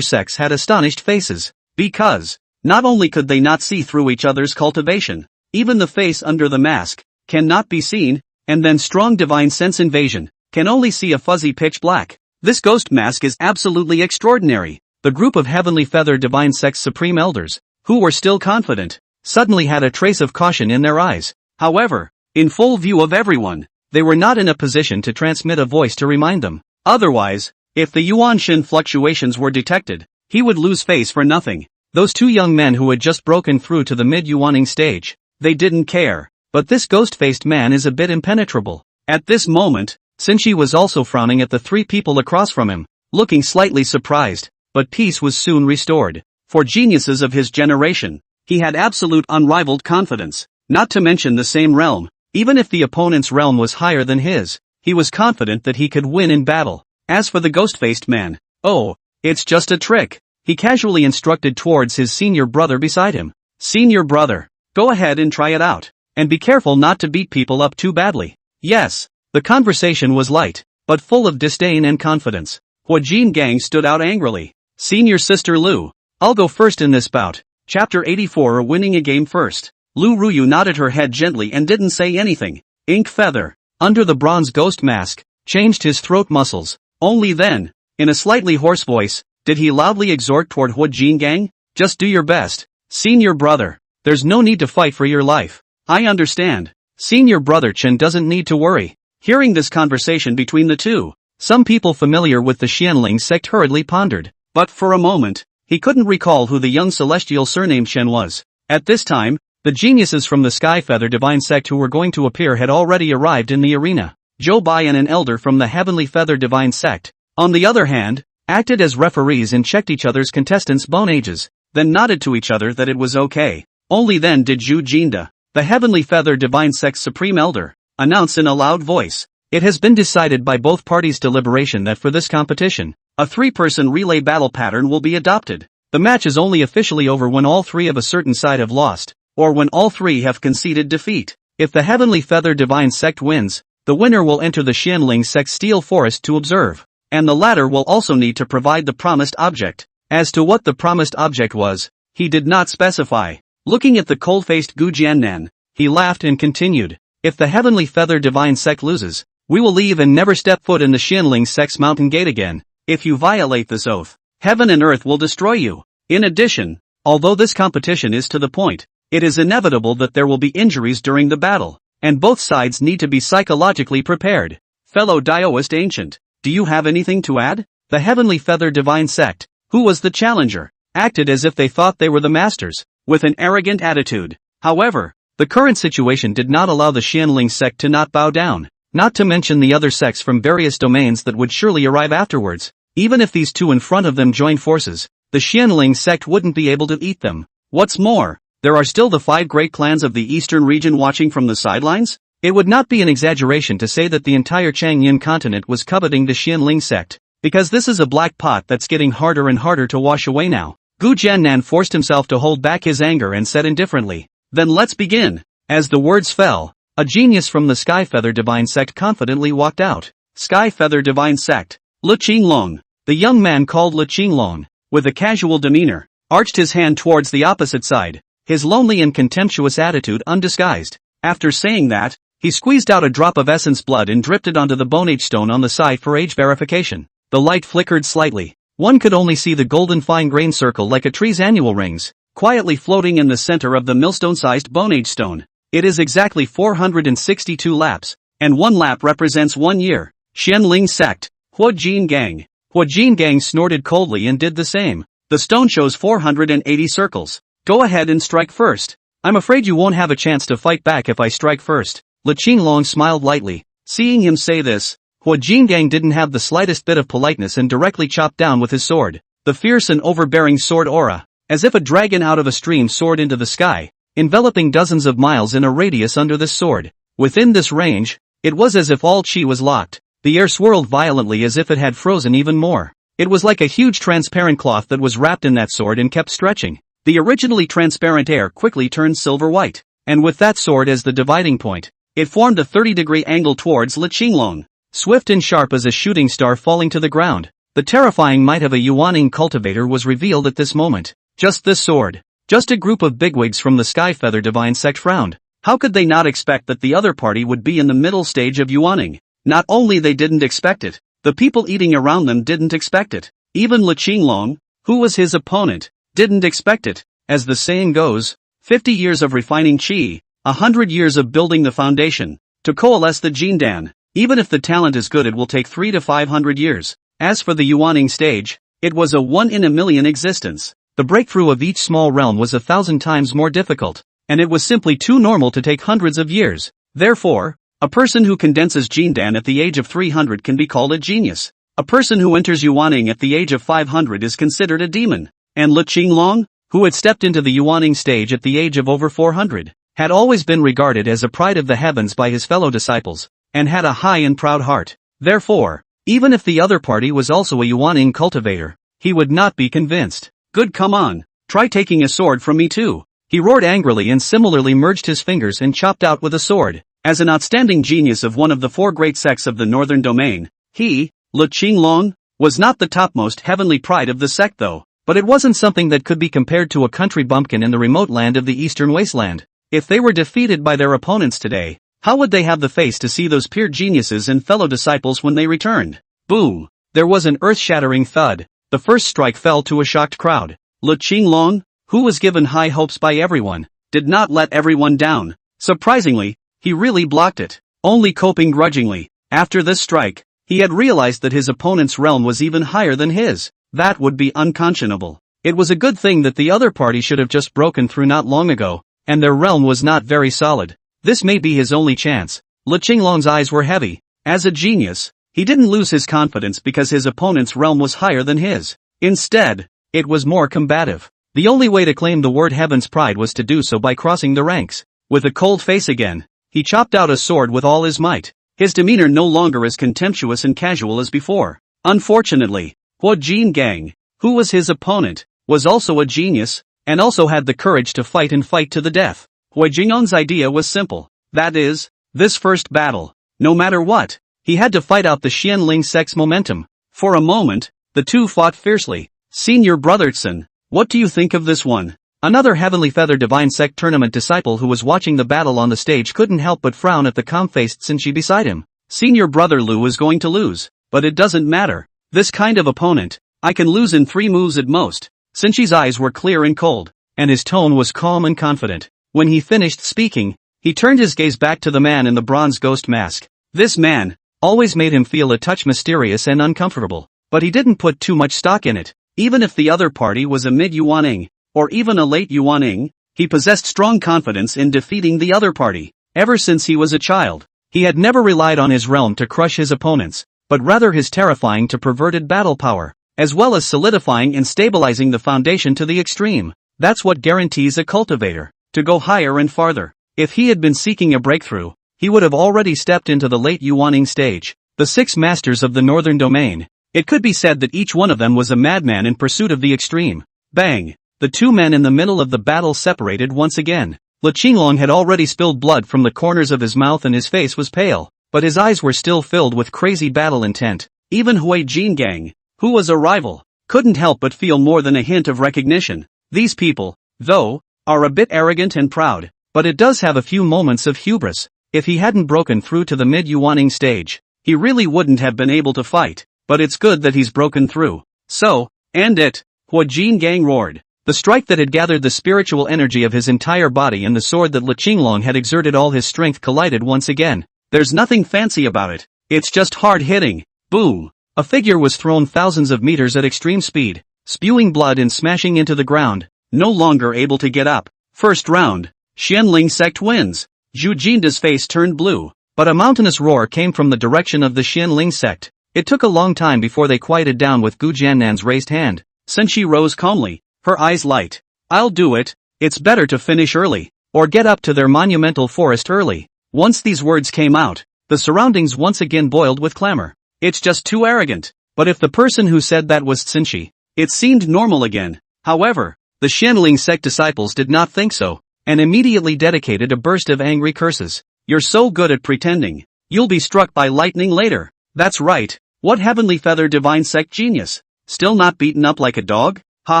sects had astonished faces, because not only could they not see through each other's cultivation, even the face under the mask cannot be seen, and then strong divine sense invasion can only see a fuzzy pitch black. This ghost mask is absolutely extraordinary. The group of Heavenly Feather Divine Sect's Supreme Elders, who were still confident, suddenly had a trace of caution in their eyes. However, in full view of everyone, they were not in a position to transmit a voice to remind them. Otherwise, if the Yuan Shin fluctuations were detected, he would lose face for nothing. Those two young men who had just broken through to the mid-Yuaning stage, they didn't care. But this ghost-faced man is a bit impenetrable. At this moment, Sinchi was also frowning at the three people across from him, looking slightly surprised, but peace was soon restored. For geniuses of his generation, he had absolute unrivaled confidence, not to mention the same realm. Even if the opponent's realm was higher than his, he was confident that he could win in battle. As for the ghost-faced man, oh, it's just a trick, he casually instructed towards his senior brother beside him. Senior brother, go ahead and try it out. And be careful not to beat people up too badly. Yes. The conversation was light, but full of disdain and confidence. Huajin Gang stood out angrily. Senior sister Lu, I'll go first in this bout. Chapter 84, winning a game first. Lu Ruyu nodded her head gently and didn't say anything. Ink Feather, under the bronze ghost mask, changed his throat muscles. Only then, in a slightly hoarse voice, did he loudly exhort toward Huajin Gang. Just do your best. Senior brother, there's no need to fight for your life. I understand. Senior brother Chen doesn't need to worry. Hearing this conversation between the two, some people familiar with the Xianling sect hurriedly pondered. But for a moment, he couldn't recall who the young celestial surnamed Chen was. At this time, the geniuses from the Sky Feather Divine Sect who were going to appear had already arrived in the arena. Zhou Bai and an elder from the Heavenly Feather Divine Sect, on the other hand, acted as referees and checked each other's contestants' bone ages, then nodded to each other that it was okay. Only then did Zhu Jinda, the Heavenly Feather Divine Sect's Supreme Elder, announced in a loud voice. It has been decided by both parties' deliberation that for this competition, a three-person relay battle pattern will be adopted. The match is only officially over when all three of a certain side have lost, or when all three have conceded defeat. If the Heavenly Feather Divine Sect wins, the winner will enter the Xianling Sect's Steel Forest to observe, and the latter will also need to provide the promised object. As to what the promised object was, he did not specify. Looking at the cold-faced Gu Jiannan, he laughed and continued, if the Heavenly Feather Divine Sect loses, we will leave and never step foot in the Xianling Sect's mountain gate again. If you violate this oath, heaven and earth will destroy you. In addition, although this competition is to the point, it is inevitable that there will be injuries during the battle, and both sides need to be psychologically prepared. Fellow Daoist Ancient, do you have anything to add? The Heavenly Feather Divine Sect, who was the challenger, acted as if they thought they were the masters, with an arrogant attitude. However, the current situation did not allow the Xianling sect to not bow down, not to mention the other sects from various domains that would surely arrive afterwards. Even if these two in front of them joined forces, the Xianling sect wouldn't be able to eat them. What's more, there are still the 5 great clans of the eastern region watching from the sidelines? It would not be an exaggeration to say that the entire Changyin continent was coveting the Xianling sect, because this is a black pot that's getting harder and harder to wash away now. Gu Jiannan forced himself to hold back his anger and said indifferently, then let's begin. As the words fell, a genius from the Sky Feather Divine Sect confidently walked out. Sky Feather Divine Sect, Le Qinglong. The young man called Le Qinglong, with a casual demeanor, arched his hand towards the opposite side, his lonely and contemptuous attitude undisguised. After saying that, he squeezed out a drop of essence blood and dripped it onto the bone age stone on the side for age verification. The light flickered slightly. One could only see the golden fine-grained circle like a tree's annual rings, quietly floating in the center of the millstone-sized bone age stone. It is exactly 462 laps, and one lap represents 1 year. Xianling Sect, Huajin Gang. Huajin Gang snorted coldly and did the same. The stone shows 480 circles. Go ahead and strike first. I'm afraid you won't have a chance to fight back if I strike first. Le Qinglong smiled lightly. Seeing him say this, Huajin Gang didn't have the slightest bit of politeness and directly chopped down with his sword. the fierce and overbearing sword aura, as if a dragon out of a stream soared into the sky, enveloping dozens of miles in a radius under this sword. Within this range, it was as if all chi was locked. The air swirled violently as if it had frozen even more. It was like a huge transparent cloth that was wrapped in that sword and kept stretching. The originally transparent air quickly turned silver white, and with that sword as the dividing point, it formed a 30-degree angle towards Li Qinglong. Swift and sharp as a shooting star falling to the ground, the terrifying might of a Yuaning cultivator was revealed at this moment. Just this sword. Just a group of bigwigs from the Skyfeather Divine Sect frowned. How could they not expect that the other party would be in the middle stage of Yuaning? Not only they didn't expect it, the people eating around them didn't expect it. Even Li Qinglong, who was his opponent, didn't expect it. As the saying goes, 50 years of refining qi, 100 years of building the foundation, to coalesce the Jindan. Even if the talent is good, it will take 300 to 500 years. As for the Yuaning stage, it was a 1 in a million existence. The breakthrough of each small realm was 1,000 times more difficult, and it was simply too normal to take hundreds of years. Therefore, a person who condenses Jindan at the age of 300 can be called a genius. A person who enters Yuaning at the age of 500 is considered a demon. And Li Qinglong, who had stepped into the Yuaning stage at the age of over 400, had always been regarded as a pride of the heavens by his fellow disciples, and had a high and proud heart. Therefore, even if the other party was also a Yuaning cultivator, he would not be convinced. Good, come on, try taking a sword from me too. He roared angrily and similarly merged his fingers and chopped out with a sword. As an outstanding genius of one of the 4 great sects of the northern domain, he, Li Qinglong, was not the topmost heavenly pride of the sect though, but it wasn't something that could be compared to a country bumpkin in the remote land of the eastern wasteland. If they were defeated by their opponents today, how would they have the face to see those peer geniuses and fellow disciples when they returned? Boom! There was an earth-shattering thud. The first strike fell to a shocked crowd. Li Qinglong, who was given high hopes by everyone, did not let everyone down. Surprisingly, he really blocked it, only coping grudgingly. After this strike, he had realized that his opponent's realm was even higher than his. That would be unconscionable. It was a good thing that the other party should have just broken through not long ago, and their realm was not very solid. This may be his only chance. Li Qinglong's eyes were heavy. As a genius, he didn't lose his confidence because his opponent's realm was higher than his. Instead, it was more combative. The only way to claim the word heaven's pride was to do so by crossing the ranks. With a cold face again, he chopped out a sword with all his might. His demeanor no longer as contemptuous and casual as before. Unfortunately, Hua Jingang, who was his opponent, was also a genius, and also had the courage to fight to the death. Hua Jinggang's idea was simple. That is, this first battle, no matter what, he had to fight out the Xianling sect's momentum. For a moment, the two fought fiercely. Senior Brotherson, what do you think of this one? Another Heavenly Feather Divine Sect tournament disciple who was watching the battle on the stage couldn't help but frown at the calm-faced Sinchi beside him. Senior Brother Lu was going to lose, but it doesn't matter. This kind of opponent, I can lose in 3 moves at most. Sinchi's eyes were clear and cold, and his tone was calm and confident. When he finished speaking, he turned his gaze back to the man in the bronze ghost mask. This man always made him feel a touch mysterious and uncomfortable, but he didn't put too much stock in it. Even if the other party was a mid-Yuaning, or even a late Yuaning, he possessed strong confidence in defeating the other party. Ever since he was a child, he had never relied on his realm to crush his opponents, but rather his terrifying to perverted battle power, as well as solidifying and stabilizing the foundation to the extreme. That's what guarantees a cultivator to go higher and farther. If he had been seeking a breakthrough, he would have already stepped into the late Yuaning stage. The 6 masters of the northern domain. It could be said that each one of them was a madman in pursuit of the extreme. Bang! The 2 men in the middle of the battle separated once again. Li Qinglong had already spilled blood from the corners of his mouth and his face was pale, but his eyes were still filled with crazy battle intent. Even Hua Jingang, who was a rival, couldn't help but feel more than a hint of recognition. These people, though, are a bit arrogant and proud, but it does have a few moments of hubris. If he hadn't broken through to the mid-Yuaning stage, he really wouldn't have been able to fight, but it's good that he's broken through. So, end it, Hua Jingang roared. The strike that had gathered the spiritual energy of his entire body and the sword that Li Qinglong had exerted all his strength collided once again. There's nothing fancy about it. It's just hard hitting. Boom! A figure was thrown thousands of meters at extreme speed, spewing blood and smashing into the ground, no longer able to get up. First round, Xianling sect wins. Zhu Jinda's face turned blue, but a mountainous roar came from the direction of the Xianling sect. It took a long time before they quieted down with Gu Jiannan's raised hand. Senshi rose calmly, her eyes light. I'll do it. It's better to finish early, or get up to their monumental forest early. Once these words came out, the surroundings once again boiled with clamor. It's just too arrogant. But if the person who said that was Senshi, it seemed normal again. However, the Shanling sect disciples did not think so, and immediately dedicated a burst of angry curses. You're so good at pretending. You'll be struck by lightning later. That's right. What heavenly feather divine sect genius? Still not beaten up like a dog? Ha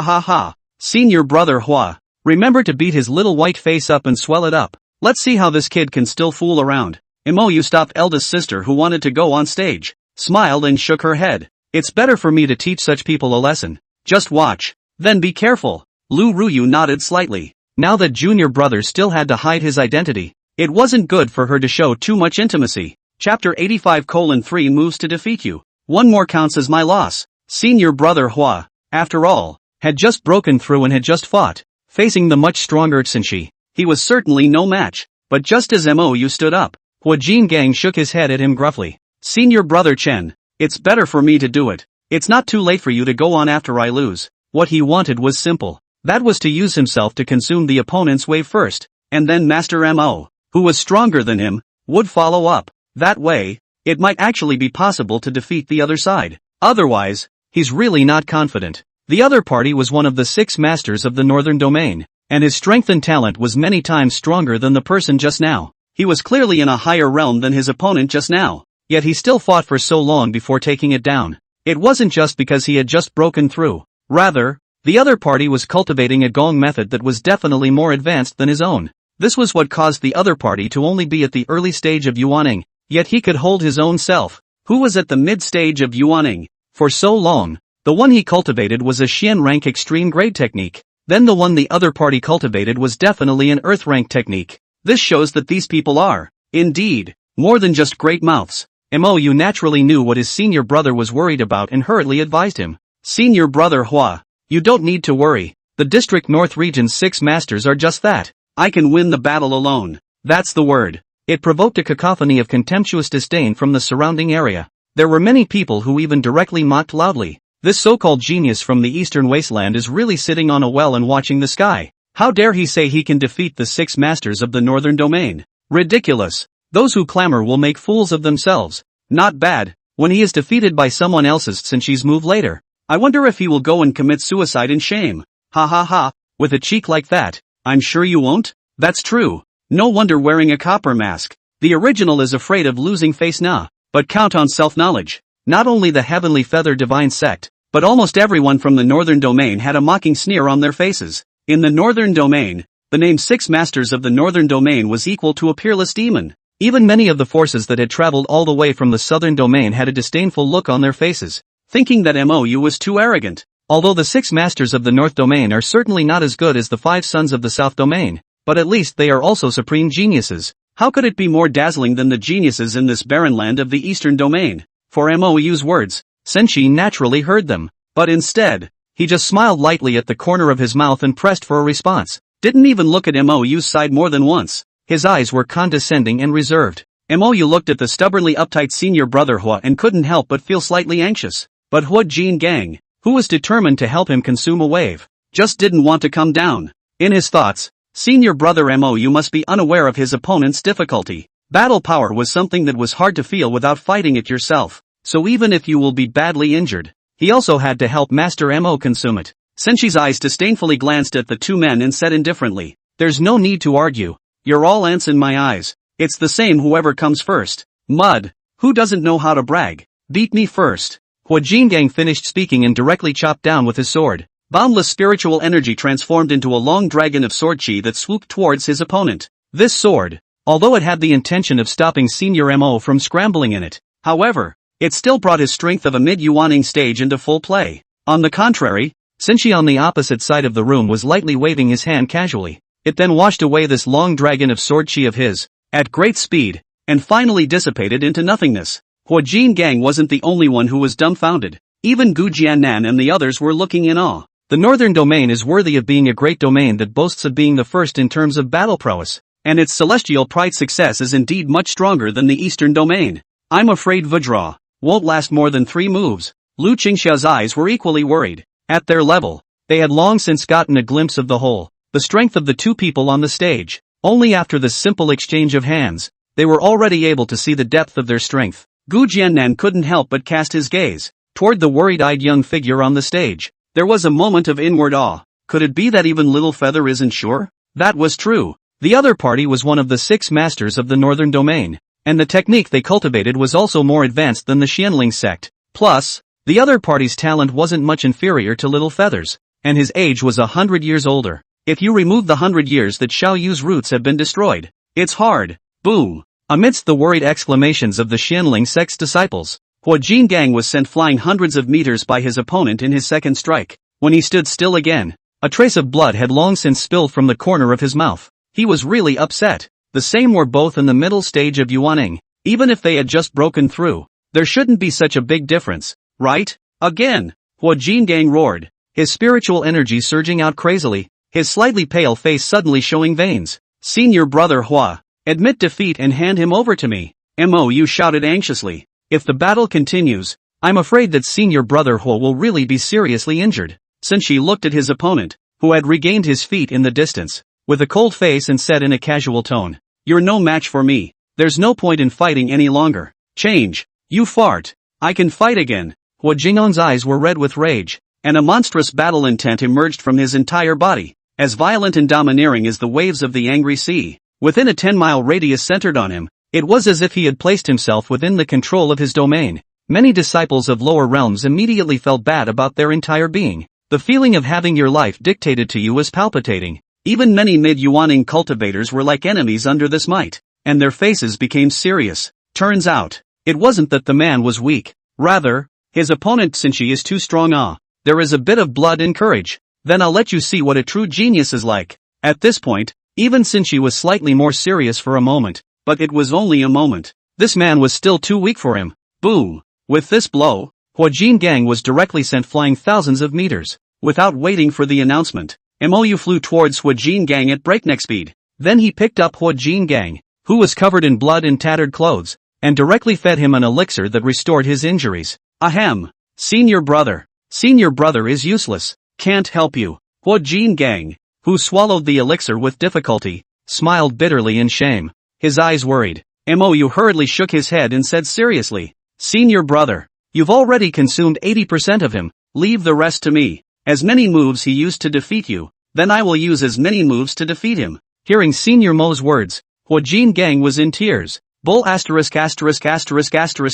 ha ha. Senior brother Hua. Remember to beat his little white face up and swell it up. Let's see how this kid can still fool around. Imoyu stopped eldest sister who wanted to go on stage, smiled and shook her head. It's better for me to teach such people a lesson. Just watch. Then be careful. Lu Ruyu nodded slightly. Now that junior brother still had to hide his identity, it wasn't good for her to show too much intimacy. Chapter 85:3 moves to defeat you. One more counts as my loss. Senior brother Hua, after all, had just broken through and had just fought, facing the much stronger Senshi. He was certainly no match. But just as Mou stood up, Hua Jingang shook his head at him gruffly. Senior brother Chen, it's better for me to do it. It's not too late for you to go on after I lose. What he wanted was simple. That was to use himself to consume the opponent's wave first, and then Master Mo, who was stronger than him, would follow up. That way, it might actually be possible to defeat the other side. Otherwise, he's really not confident. The other party was one of the 6 masters of the northern domain, and his strength and talent was many times stronger than the person just now. He was clearly in a higher realm than his opponent just now, yet he still fought for so long before taking it down. It wasn't just because he had just broken through. Rather, the other party was cultivating a gong method that was definitely more advanced than his own. This was what caused the other party to only be at the early stage of yuaning, yet he could hold his own self, who was at the mid-stage of yuaning, for so long. The one he cultivated was a Xian rank extreme grade technique, then the one the other party cultivated was definitely an earth rank technique. This shows that these people are, indeed, more than just great mouths. Mou naturally knew what his senior brother was worried about and hurriedly advised him. Senior brother Hua, you don't need to worry. The District North Region's 6 masters are just that. I can win the battle alone. That's the word. It provoked a cacophony of contemptuous disdain from the surrounding area. There were many people who even directly mocked loudly. This so-called genius from the eastern wasteland is really sitting on a well and watching the sky. How dare he say he can defeat the 6 masters of the northern domain? Ridiculous. Those who clamor will make fools of themselves. Not bad, when he is defeated by someone else's Senshi's move later. I wonder if he will go and commit suicide in shame. Ha ha ha, with a cheek like that, I'm sure you won't? That's true. No wonder wearing a copper mask. The original is afraid of losing face na. But count on self-knowledge. Not only the Heavenly Feather Divine Sect, but almost everyone from the Northern Domain had a mocking sneer on their faces. In the Northern Domain, the name 6 Masters of the Northern Domain was equal to a peerless demon. Even many of the forces that had traveled all the way from the Southern Domain had a disdainful look on their faces, thinking that Mou was too arrogant. Although the 6 Masters of the North Domain are certainly not as good as the 5 Sons of the South Domain, but at least they are also supreme geniuses. How could it be more dazzling than the geniuses in this barren land of the Eastern Domain? For Mou's words, Senshi naturally heard them, but instead, he just smiled lightly at the corner of his mouth and pressed for a response. Didn't even look at Mou's side more than once. His eyes were condescending and reserved. Mou looked at the stubbornly uptight senior brother Hua and couldn't help but feel slightly anxious. But Hua Jingang, who was determined to help him consume a wave, just didn't want to come down. In his thoughts, senior brother Mou must be unaware of his opponent's difficulty. Battle power was something that was hard to feel without fighting it yourself. So even if you will be badly injured, he also had to help Master Mo consume it. Senshi's eyes disdainfully glanced at the 2 men and said indifferently, "There's no need to argue. You're all ants in my eyes. It's the same whoever comes first. Mud. Who doesn't know how to brag? Beat me first." Hua Jingang finished speaking and directly chopped down with his sword. Boundless spiritual energy transformed into a long dragon of sword chi that swooped towards his opponent. This sword, although it had the intention of stopping Senior Mo from scrambling in it, however, it still brought his strength of a mid-yuaning stage into full play. On the contrary, Senshi on the opposite side of the room was lightly waving his hand casually. It then washed away this long dragon of sword chi of his, at great speed, and finally dissipated into nothingness. Hua Jingang wasn't the only one who was dumbfounded. Even Gu Jiannan and the others were looking in awe. The Northern Domain is worthy of being a great domain that boasts of being the first in terms of battle prowess, and its celestial pride success is indeed much stronger than the Eastern Domain. I'm afraid Vajra won't last more than 3 moves. Lu Qingxia's eyes were equally worried. At their level, they had long since gotten a glimpse of the strength of the two people on the stage. Only after this simple exchange of hands, they were already able to see the depth of their strength. Gu Jiannan couldn't help but cast his gaze toward the worried-eyed young figure on the stage. There was a moment of inward awe. Could it be that even Little Feather isn't sure? That was true. The other party was one of the 6 masters of the Northern Domain, and the technique they cultivated was also more advanced than the Xianling sect. Plus, the other party's talent wasn't much inferior to Little Feather's, and his age was 100 years older. If you remove the 100 years that Xiao Yu's roots have been destroyed, it's hard. Boom! Amidst the worried exclamations of the Xianling sect's disciples, Huo Jingang was sent flying hundreds of meters by his opponent in his second strike. When he stood still again, a trace of blood had long since spilled from the corner of his mouth. He was really upset. The same were both in the middle stage of Yuaning. Even if they had just broken through, there shouldn't be such a big difference, right? Again! Huo Jingang roared, his spiritual energy surging out crazily, his slightly pale face suddenly showing veins. Senior brother Hua, admit defeat and hand him over to me. Mo shouted anxiously. If the battle continues, I'm afraid that senior brother Hua will really be seriously injured. Sinshi looked at his opponent, who had regained his feet in the distance, with a cold face and said in a casual tone, "You're no match for me. There's no point in fighting any longer. Change. You fart. I can fight again." Hua Jingong's eyes were red with rage, and a monstrous battle intent emerged from his entire body, as violent and domineering as the waves of the angry sea. Within a 10-mile radius centered on him, it was as if he had placed himself within the control of his domain. Many disciples of lower realms immediately felt bad about their entire being. The feeling of having your life dictated to you was palpitating. Even many mid-Yuaning cultivators were like enemies under this might, and their faces became serious. Turns out, it wasn't that the man was weak. Rather, his opponent Sinchi is too strong. There is a bit of blood and courage. Then I'll let you see what a true genius is like. At this point, even Sinchi was slightly more serious for a moment, but it was only a moment. This man was still too weak for him. Boom! With this blow, Huo Jingang was directly sent flying thousands of meters. Without waiting for the announcement, Mou flew towards Huo Jingang at breakneck speed. Then he picked up Huo Jingang, who was covered in blood and tattered clothes, and directly fed him an elixir that restored his injuries. Ahem! Senior brother. Senior brother is useless. Can't help you. Huo Jingang, who swallowed the elixir with difficulty, smiled bitterly in shame. His eyes worried. Mou hurriedly shook his head and said seriously, "Senior brother, you've already consumed 80% of him. Leave the rest to me. As many moves he used to defeat you, then I will use as many moves to defeat him." Hearing Senior Mo's words, Huo Jingang was in tears. Bull *******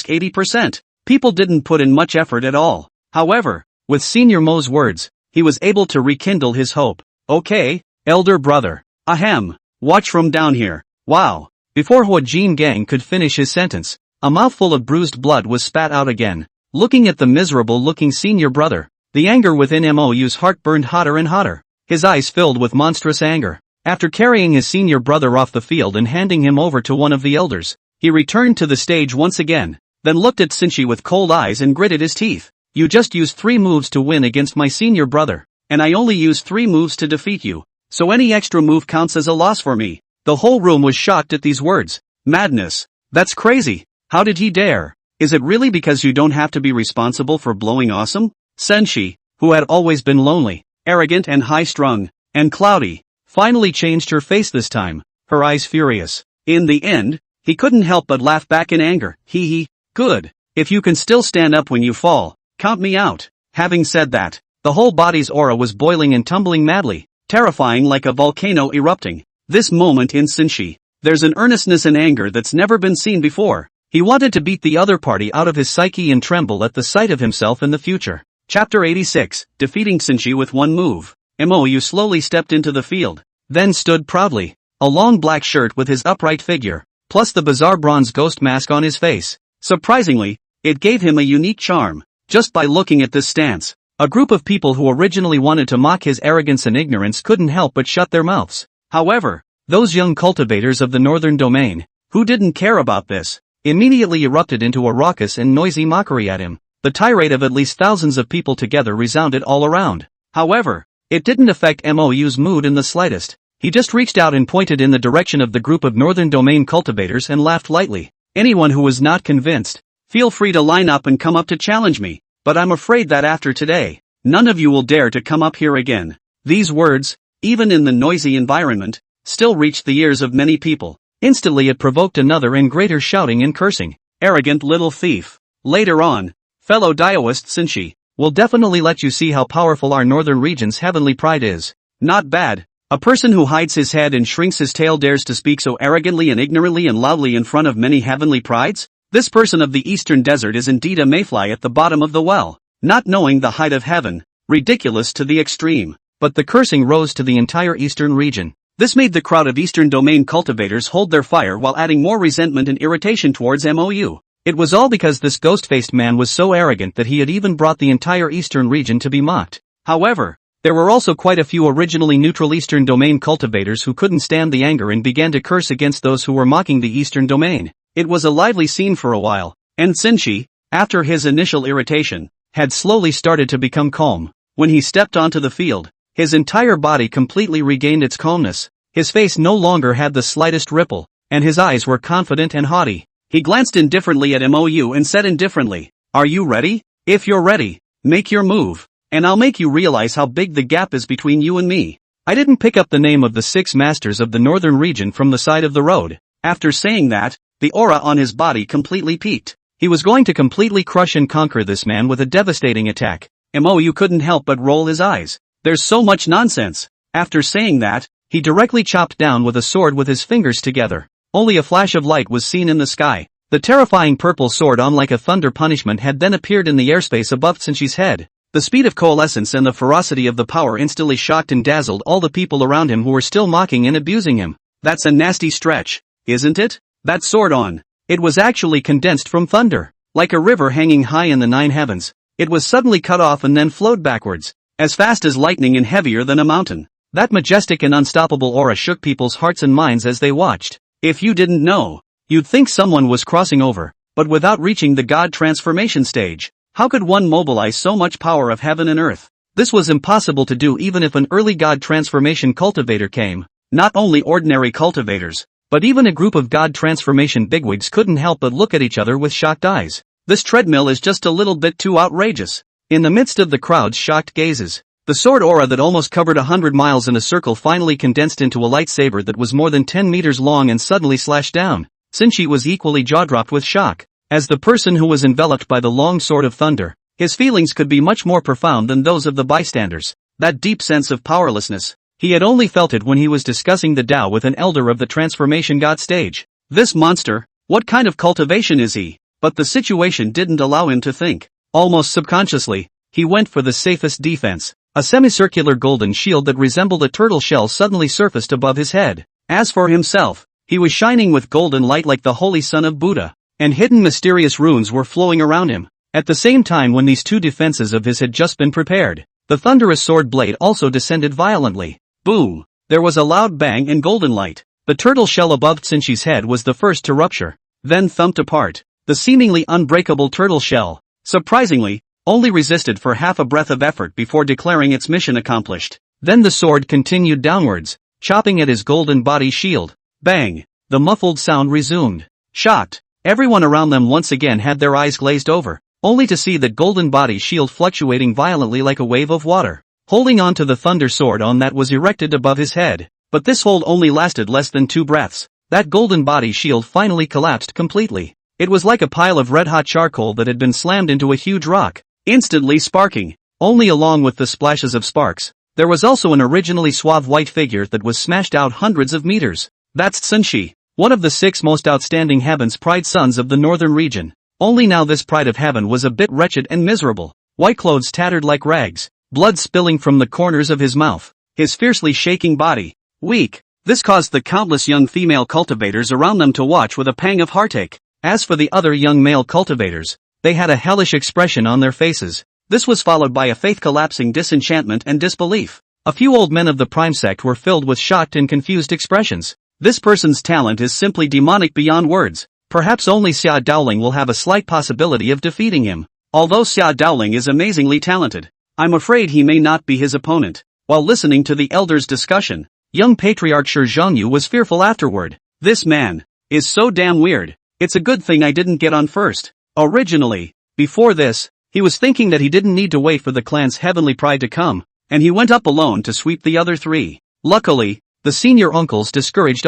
80%. People didn't put in much effort at all. However, with Senior Mo's words, he was able to rekindle his hope. "Okay, elder brother. Ahem. Watch from down here." Wow. Before Huo Jingang could finish his sentence, a mouthful of bruised blood was spat out again. Looking at the miserable-looking senior brother, the anger within Mou's heart burned hotter and hotter. His eyes filled with monstrous anger. After carrying his senior brother off the field and handing him over to one of the elders, he returned to the stage once again, then looked at Sinchi with cold eyes and gritted his teeth. "You just used 3 moves to win against my senior brother, and I only used 3 moves to defeat you, so any extra move counts as a loss for me." The whole room was shocked at these words. Madness. That's crazy. How did he dare? Is it really because you don't have to be responsible for blowing awesome? Senshi, who had always been lonely, arrogant and high-strung, and cloudy, finally changed her face this time, her eyes furious. In the end, he couldn't help but laugh back in anger. Hee hee. Good. If you can still stand up when you fall, count me out. Having said that, the whole body's aura was boiling and tumbling madly, terrifying like a volcano erupting. This moment in Sinshi, there's an earnestness and anger that's never been seen before. He wanted to beat the other party out of his psyche and tremble at the sight of himself in the future. Chapter 86, Defeating Sinshi with One Move. Mou slowly stepped into the field, then stood proudly, a long black shirt with his upright figure, plus the bizarre bronze ghost mask on his face. Surprisingly, it gave him a unique charm. Just by looking at this stance, a group of people who originally wanted to mock his arrogance and ignorance couldn't help but shut their mouths. However, those young cultivators of the Northern Domain, who didn't care about this, immediately erupted into a raucous and noisy mockery at him. The tirade of at least thousands of people together resounded all around. However, it didn't affect Mou's mood in the slightest. He just reached out and pointed in the direction of the group of Northern Domain cultivators and laughed lightly. "Anyone who was not convinced, feel free to line up and come up to challenge me, but I'm afraid that after today, None of you will dare to come up here again. These words, even in the noisy environment, still reached the ears of many people. Instantly it provoked another and greater shouting and cursing. Arrogant little thief. Later on, fellow Daoist Sinshi will definitely let you see how powerful our northern region's heavenly pride is. Not bad. A person who hides his head and shrinks his tail dares to speak so arrogantly and ignorantly and loudly in front of many heavenly prides? This person of the eastern desert is indeed a mayfly at the bottom of the well, not knowing the height of heaven. Ridiculous to the extreme. But the cursing rose to the entire eastern region. This made the crowd of eastern domain cultivators hold their fire while adding more resentment and irritation towards MOU. It was all because this ghost-faced man was so arrogant that he had even brought the entire eastern region to be mocked. However, there were also quite a few originally neutral eastern domain cultivators who couldn't stand the anger and began to curse against those who were mocking the eastern domain. It was a lively scene for a while, and Sinshi, after his initial irritation, had slowly started to become calm. When he stepped onto the field, his entire body completely regained its calmness. His face no longer had the slightest ripple, and his eyes were confident and haughty. He glanced indifferently at MOU and said indifferently, "Are you ready? If you're ready, make your move, and I'll make you realize how big the gap is between you and me." I didn't pick up the name of the 6 masters of the northern region from the side of the road. After saying that, the aura on his body completely peaked. He was going to completely crush and conquer this man with a devastating attack. MOU couldn't help but roll his eyes. There's so much nonsense. After saying that, he directly chopped down with a sword with his fingers together. Only a flash of light was seen in the sky. The terrifying purple sword on like a thunder punishment had then appeared in the airspace above Sinshi's head. The speed of coalescence and the ferocity of the power instantly shocked and dazzled all the people around him who were still mocking and abusing him. That's a nasty stretch, isn't it? That sword on. It was actually condensed from thunder. Like a river hanging high in the 9 heavens, it was suddenly cut off and then flowed backwards, as fast as lightning and heavier than a mountain. That majestic and unstoppable aura shook people's hearts and minds as they watched. If you didn't know, you'd think someone was crossing over, but without reaching the God transformation stage. How could one mobilize so much power of heaven and earth? This was impossible to do even if an early God transformation cultivator came. Not only ordinary cultivators, but even a group of God transformation bigwigs couldn't help but look at each other with shocked eyes. This treadmill is just a little bit too outrageous. In the midst of the crowd's shocked gazes, the sword aura that almost covered 100 miles in a circle finally condensed into a lightsaber that was more than 10 meters long and suddenly slashed down. Sinshi was equally jaw-dropped with shock. As the person who was enveloped by the long sword of thunder, his feelings could be much more profound than those of the bystanders. That deep sense of powerlessness, he had only felt it when he was discussing the Tao with an elder of the transformation god stage. This monster, what kind of cultivation is he? But the situation didn't allow him to think. Almost subconsciously, he went for the safest defense. A semicircular golden shield that resembled a turtle shell suddenly surfaced above his head. As for himself, he was shining with golden light like the holy son of Buddha, and hidden mysterious runes were flowing around him. At the same time when these 2 defenses of his had just been prepared, the thunderous sword blade also descended violently. Boom! There was a loud bang and golden light. The turtle shell above Sinshi's head was the first to rupture, then thumped apart. The seemingly unbreakable turtle shell, surprisingly, only resisted for half a breath of effort before declaring its mission accomplished. Then the sword continued downwards, chopping at his golden body shield. Bang! The muffled sound resumed. Shocked, everyone around them once again had their eyes glazed over, only to see that golden body shield fluctuating violently like a wave of water, holding on to the thunder sword on that was erected above his head. But this hold only lasted less than 2 breaths. That golden body shield finally collapsed completely. It was like a pile of red-hot charcoal that had been slammed into a huge rock, instantly sparking. Only along with the splashes of sparks, there was also an originally suave white figure that was smashed out hundreds of meters. That's Sinshi, one of the 6 most outstanding heaven's pride sons of the northern region. Only now this pride of heaven was a bit wretched and miserable. White clothes tattered like rags, blood spilling from the corners of his mouth, his fiercely shaking body weak. This caused the countless young female cultivators around them to watch with a pang of heartache. As for the other young male cultivators, they had a hellish expression on their faces. This was followed by a faith-collapsing disenchantment and disbelief. A few old men of the Prime Sect were filled with shocked and confused expressions. This person's talent is simply demonic beyond words. Perhaps only Xia Dowling will have a slight possibility of defeating him. Although Xia Dowling is amazingly talented, I'm afraid he may not be his opponent. While listening to the elders' discussion, young patriarch Shi Zhongyu was fearful afterward. This man is so damn weird. It's a good thing I didn't get on first. Originally, before this, He was thinking that he didn't need to wait for the clan's heavenly pride to come, and he went up alone to sweep the other three. Luckily, the senior uncles discouraged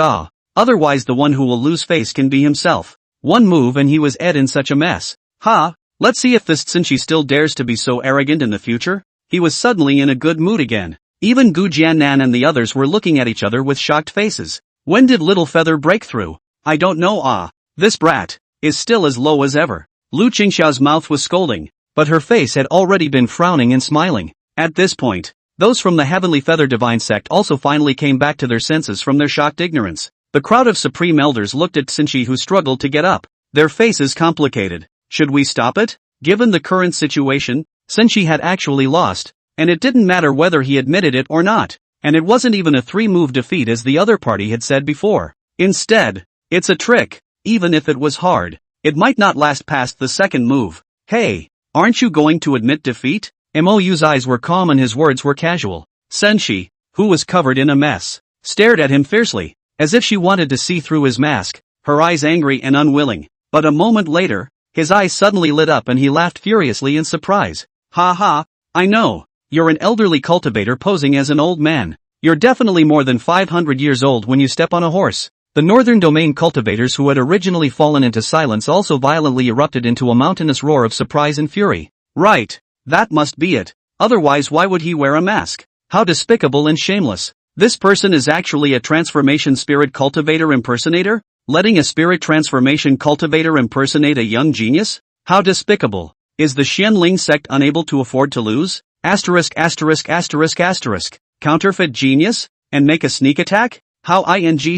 otherwise the one who will lose face can be himself. One move and he was Ed in such a mess. Let's see if this Tsinchi still dares to be so arrogant in the future. He was suddenly in a good mood again. Even Gu Jiannan and the others were looking at each other with shocked faces. When did Little Feather break through? I don't know. This brat is still as low as ever. Lu Qingxiao's mouth was scolding, but her face had already been frowning and smiling. At this point, those from the Heavenly Feather Divine Sect also finally came back to their senses from their shocked ignorance. The crowd of Supreme Elders looked at Tsinchi, who struggled to get up. Their faces complicated. Should we stop it? Given the current situation, Tsinchi had actually lost, and it didn't matter whether he admitted it or not. And it wasn't even a 3-move defeat as the other party had said before. Instead, it's a trick. Even if it was hard, it might not last past the second move. Hey, aren't you going to admit defeat? Mou's eyes were calm and his words were casual. Senshi, who was covered in a mess, stared at him fiercely, as if she wanted to see through his mask, her eyes angry and unwilling. But a moment later, his eyes suddenly lit up and he laughed furiously in surprise. I know, you're an elderly cultivator posing as an old man. You're definitely more than 500 years old when you step on a horse. The Northern Domain cultivators who had originally fallen into silence also violently erupted into a mountainous roar of surprise and fury. Right, that must be it. Otherwise why would he wear a mask? How despicable and shameless. This person is actually a transformation spirit cultivator impersonator? Letting a spirit transformation cultivator impersonate a young genius? How despicable. Is the Xianling sect unable to afford to lose? Counterfeit genius? And make a sneak attack? How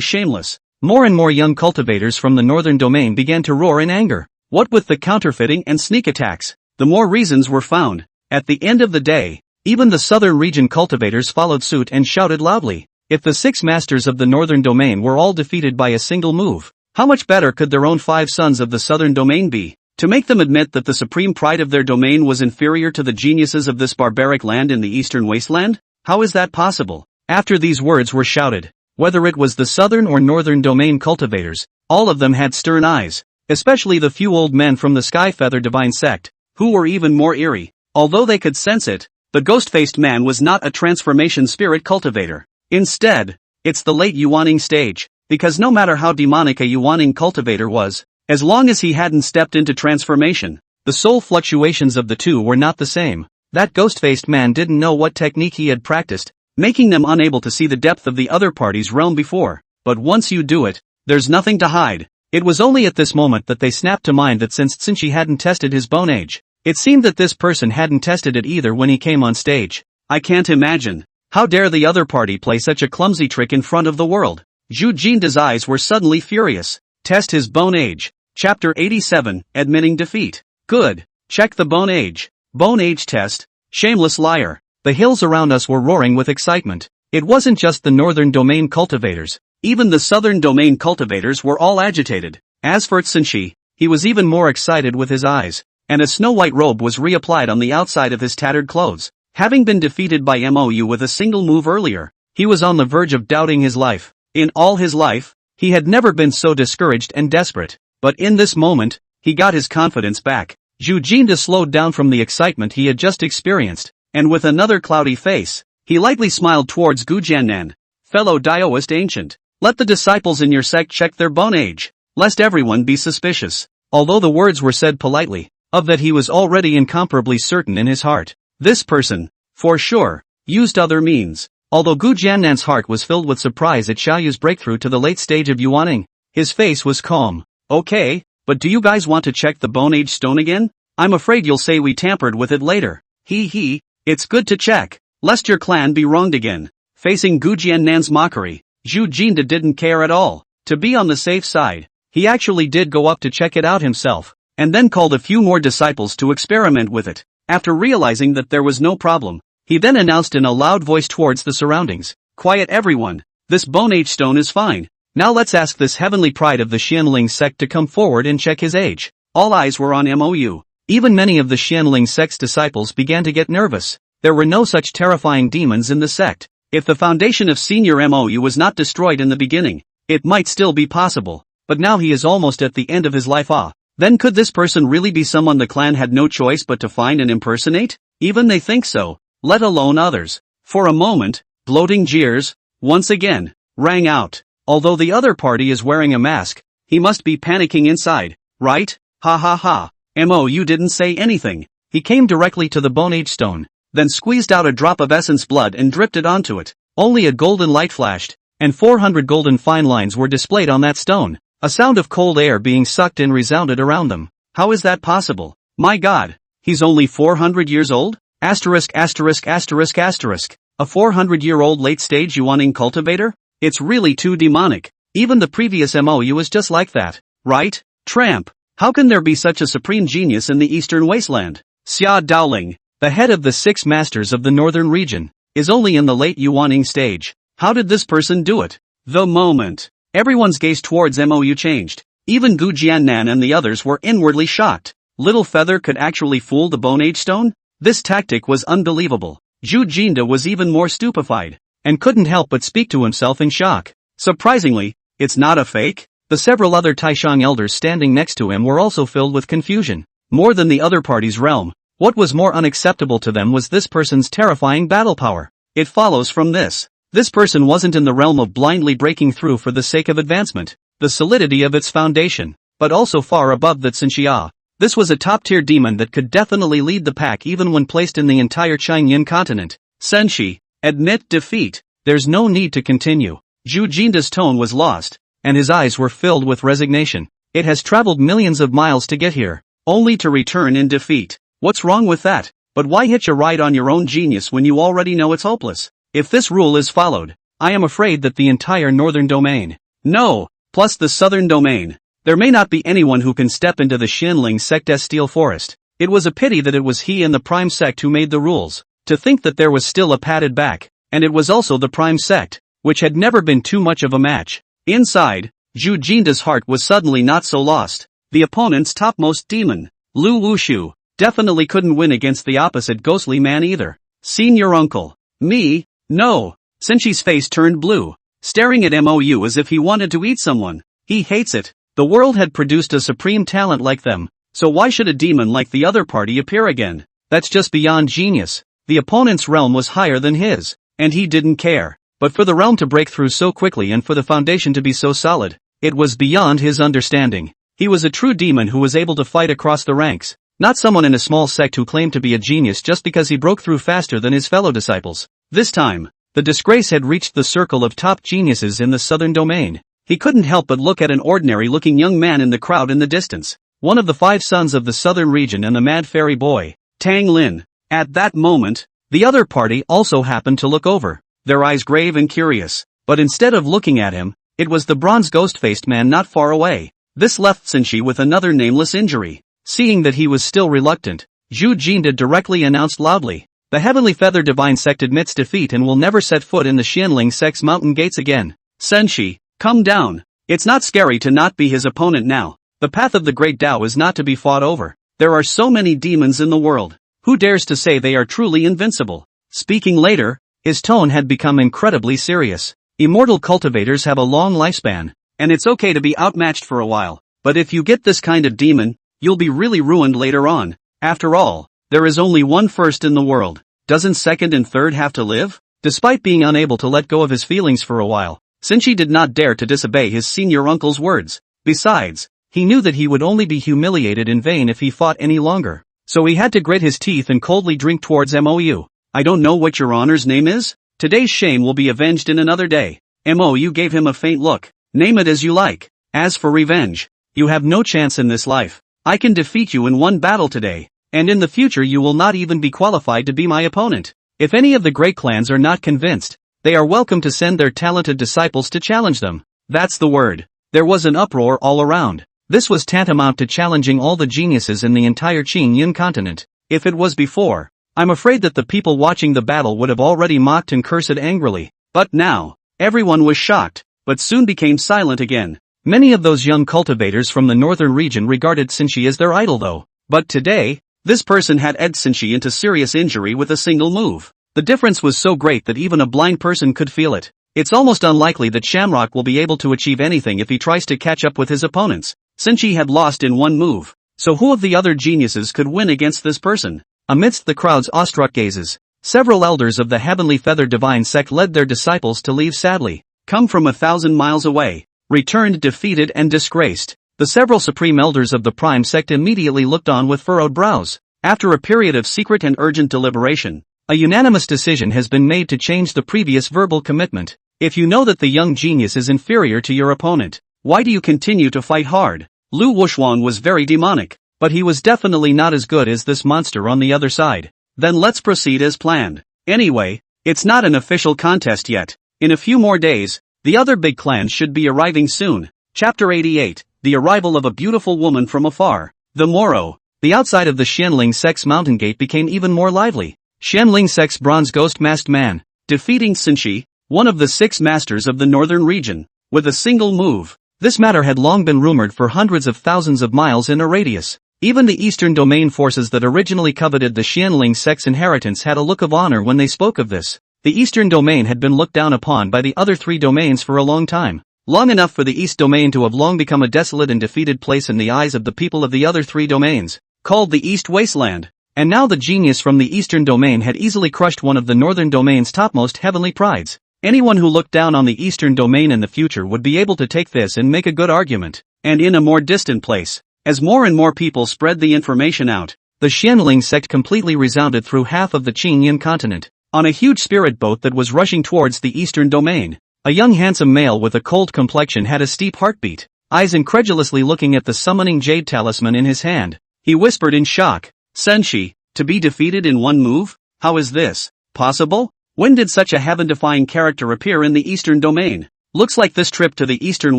shameless. More and more young cultivators from the Northern Domain began to roar in anger. What with the counterfeiting and sneak attacks, the more reasons were found. At the end of the day, even the Southern region cultivators followed suit and shouted loudly. If the 6 masters of the Northern Domain were all defeated by a single move, how much better could their own 5 sons of the Southern Domain be? To make them admit that the supreme pride of their domain was inferior to the geniuses of this barbaric land in the Eastern Wasteland? How is that possible? After these words were shouted, whether it was the Southern or Northern Domain cultivators, all of them had stern eyes, especially the few old men from the Sky Feather Divine Sect, who were even more eerie. Although they could sense it, the ghost-faced man was not a transformation spirit cultivator. Instead, it's the late Yuaning stage, because no matter how demonic a Yuaning cultivator was, as long as he hadn't stepped into transformation, the soul fluctuations of the two were not the same. That ghost-faced man didn't know what technique he had practiced, making them unable to see the depth of the other party's realm before. But once you do it, there's nothing to hide. It was only at this moment that they snapped to mind that since Tsinchi hadn't tested his bone age, it seemed that this person hadn't tested it either when he came on stage. I can't imagine. How dare the other party play such a clumsy trick in front of the world? Zhu Jinda's eyes were suddenly furious. Test his bone age. Chapter 87, Admitting Defeat. Good. Check the bone age. Bone age test. Shameless liar. The hills around us were roaring with excitement. It wasn't just the Northern Domain cultivators. Even the Southern Domain cultivators were all agitated. As for Tsinchi, he was even more excited with his eyes, and a snow-white robe was reapplied on the outside of his tattered clothes. Having been defeated by Mou with a single move earlier, he was on the verge of doubting his life. In all his life, he had never been so discouraged and desperate. But in this moment, he got his confidence back. Zhu Jinda slowed down from the excitement he had just experienced, and with another cloudy face, he lightly smiled towards Gu Jiannan. Fellow Daoist ancient, let the disciples in your sect check their bone age, lest everyone be suspicious. Although the words were said politely, of that he was already incomparably certain in his heart. This person, for sure, used other means. Although Gu Jiannan's heart was filled with surprise at Xiaoyu's breakthrough to the late stage of Yuaning, his face was calm. Okay, but do you guys want to check the bone age stone again? I'm afraid you'll say we tampered with it later. It's good to check, lest your clan be wronged again. Facing Gu Jiannan's mockery, Zhu Jinda didn't care at all. To be on the safe side, he actually did go up to check it out himself, and then called a few more disciples to experiment with it. After realizing that there was no problem, he then announced in a loud voice towards the surroundings, "Quiet everyone, this bone age stone is fine. Now let's ask this heavenly pride of the Xianling sect to come forward and check his age." All eyes were on Mou. Even many of the Xianling sect's disciples began to get nervous. There were no such terrifying demons in the sect. If the foundation of senior Mou was not destroyed in the beginning, it might still be possible. But now he is almost at the end of his life. Then could this person really be someone the clan had no choice but to find and impersonate? Even they think so, let alone others. For a moment, gloating jeers, once again, rang out. Although the other party is wearing a mask, he must be panicking inside, right? Ha ha ha. You didn't say anything. He came directly to the Bone Age stone, then squeezed out a drop of essence blood and dripped it onto it. Only a golden light flashed, and 400 golden fine lines were displayed on that stone. A sound of cold air being sucked in resounded around them. How is that possible? My god, he's only 400 years old? Asterisk asterisk asterisk asterisk. A 400-year-old late-stage Yuaning cultivator? It's really too demonic. Even the previous MOU was just like that, right? Tramp. How can there be such a supreme genius in the eastern wasteland? Xia Daoling, the head of the 6 masters of the northern region, is only in the late Yuaning stage. How did this person do it? The moment everyone's gaze towards MOU changed, even Gu Jiannan and the others were inwardly shocked. Little Feather could actually fool the Bone Age stone? This tactic was unbelievable. Zhu Jinda was even more stupefied, and couldn't help but speak to himself in shock. Surprisingly, it's not a fake? The several other Taishang elders standing next to him were also filled with confusion. More than the other party's realm, what was more unacceptable to them was this person's terrifying battle power. It follows from this. This person wasn't in the realm of blindly breaking through for the sake of advancement, the solidity of its foundation, but also far above that Xinxia. This was a top-tier demon that could definitely lead the pack even when placed in the entire Changyin continent. Senshi, admit defeat. There's no need to continue. Zhu Jinda's tone was lost, and his eyes were filled with resignation. It has traveled millions of miles to get here, only to return in defeat. What's wrong with that? But why hitch a ride on your own genius when you already know it's hopeless? If this rule is followed, I am afraid that the entire northern domain, no, plus the southern domain, there may not be anyone who can step into the Xinling Sect's steel forest. It was a pity that it was he and the Prime Sect who made the rules. To think that there was still a padded back, and it was also the Prime Sect, which had never been too much of a match. Inside, Zhu Jinda's heart was suddenly not so lost. The opponent's topmost demon, Lu Wushu, definitely couldn't win against the opposite ghostly man either. Senior uncle. Me? No. Senshi's face turned blue, staring at MOU as if he wanted to eat someone. He hates it. The world had produced a supreme talent like them, so why should a demon like the other party appear again? That's just beyond genius. The opponent's realm was higher than his, and he didn't care. But for the realm to break through so quickly and for the foundation to be so solid, it was beyond his understanding. He was a true demon who was able to fight across the ranks, not someone in a small sect who claimed to be a genius just because he broke through faster than his fellow disciples. This time, the disgrace had reached the circle of top geniuses in the southern domain. He couldn't help but look at an ordinary-looking young man in the crowd in the distance, one of the 5 sons of the southern region and the mad fairy boy, Tang Lin. At that moment, the other party also happened to look over, their eyes grave and curious, but instead of looking at him, it was the bronze ghost-faced man not far away. This left Senshi with another nameless injury. Seeing that he was still reluctant, Zhu Jinda directly announced loudly, "The Heavenly Feather Divine Sect admits defeat and will never set foot in the Xianling Sect's mountain gates again. Senshi, come down. It's not scary to not be his opponent now. The path of the Great Tao is not to be fought over. There are so many demons in the world. Who dares to say they are truly invincible?" Speaking later, his tone had become incredibly serious. Immortal cultivators have a long lifespan, and it's okay to be outmatched for a while, but if you get this kind of demon, you'll be really ruined later on. After all, there is only one first in the world. Doesn't second and third have to live? Despite being unable to let go of his feelings for a while, Senshi did not dare to disobey his senior uncle's words. Besides, he knew that he would only be humiliated in vain if he fought any longer. So he had to grit his teeth and coldly drink towards MOU. "I don't know what your honor's name is? Today's shame will be avenged in another day." MOU gave him a faint look. "Name it as you like. As for revenge, you have no chance in this life. I can defeat you in one battle today, and in the future you will not even be qualified to be my opponent. If any of the great clans are not convinced, they are welcome to send their talented disciples to challenge them." That's the word. There was an uproar all around. This was tantamount to challenging all the geniuses in the entire Qingyin continent. If it was before, I'm afraid that the people watching the battle would have already mocked and cursed angrily. But now, everyone was shocked, but soon became silent again. Many of those young cultivators from the northern region regarded Senshi as their idol though. But today, this person had edged Senshi into serious injury with a single move. The difference was so great that even a blind person could feel it. It's almost unlikely that Shamrock will be able to achieve anything if he tries to catch up with his opponents. Since had lost in one move. So who of the other geniuses could win against this person? Amidst the crowd's awestruck gazes, several elders of the heavenly feathered divine sect led their disciples to leave sadly. Come from 1,000 miles away. Returned defeated and disgraced. The several supreme elders of the prime sect immediately looked on with furrowed brows. After a period of secret and urgent deliberation, a unanimous decision has been made to change the previous verbal commitment. If you know that the young genius is inferior to your opponent, why do you continue to fight hard? Lu Wuxuan was very demonic, but he was definitely not as good as this monster on the other side. Then let's proceed as planned. Anyway, it's not an official contest yet. In a few more days, the other big clans should be arriving soon. Chapter 88, The Arrival of a Beautiful Woman from Afar. The morrow, the outside of the Xianling Sect's mountain gate became even more lively. Xianling Sect's bronze ghost masked man, defeating Sinshi, one of the 6 masters of the northern region, with a single move. This matter had long been rumored for hundreds of thousands of miles in a radius. Even the Eastern Domain forces that originally coveted the Xianling Sect's inheritance had a look of honor when they spoke of this. The Eastern Domain had been looked down upon by the other 3 domains for a long time. Long enough for the East Domain to have long become a desolate and defeated place in the eyes of the people of the other 3 domains, called the East Wasteland. And now the genius from the Eastern Domain had easily crushed one of the Northern Domain's topmost heavenly prides. Anyone who looked down on the Eastern Domain in the future would be able to take this and make a good argument. And in a more distant place, as more and more people spread the information out, the Xianling sect completely resounded through half of the Qingyan continent. On a huge spirit boat that was rushing towards the Eastern Domain, a young handsome male with a cold complexion had a steep heartbeat, eyes incredulously looking at the summoning jade talisman in his hand. He whispered in shock, Senshi, to be defeated in one move? How is this possible? When did such a heaven-defying character appear in the Eastern Domain? Looks like this trip to the Eastern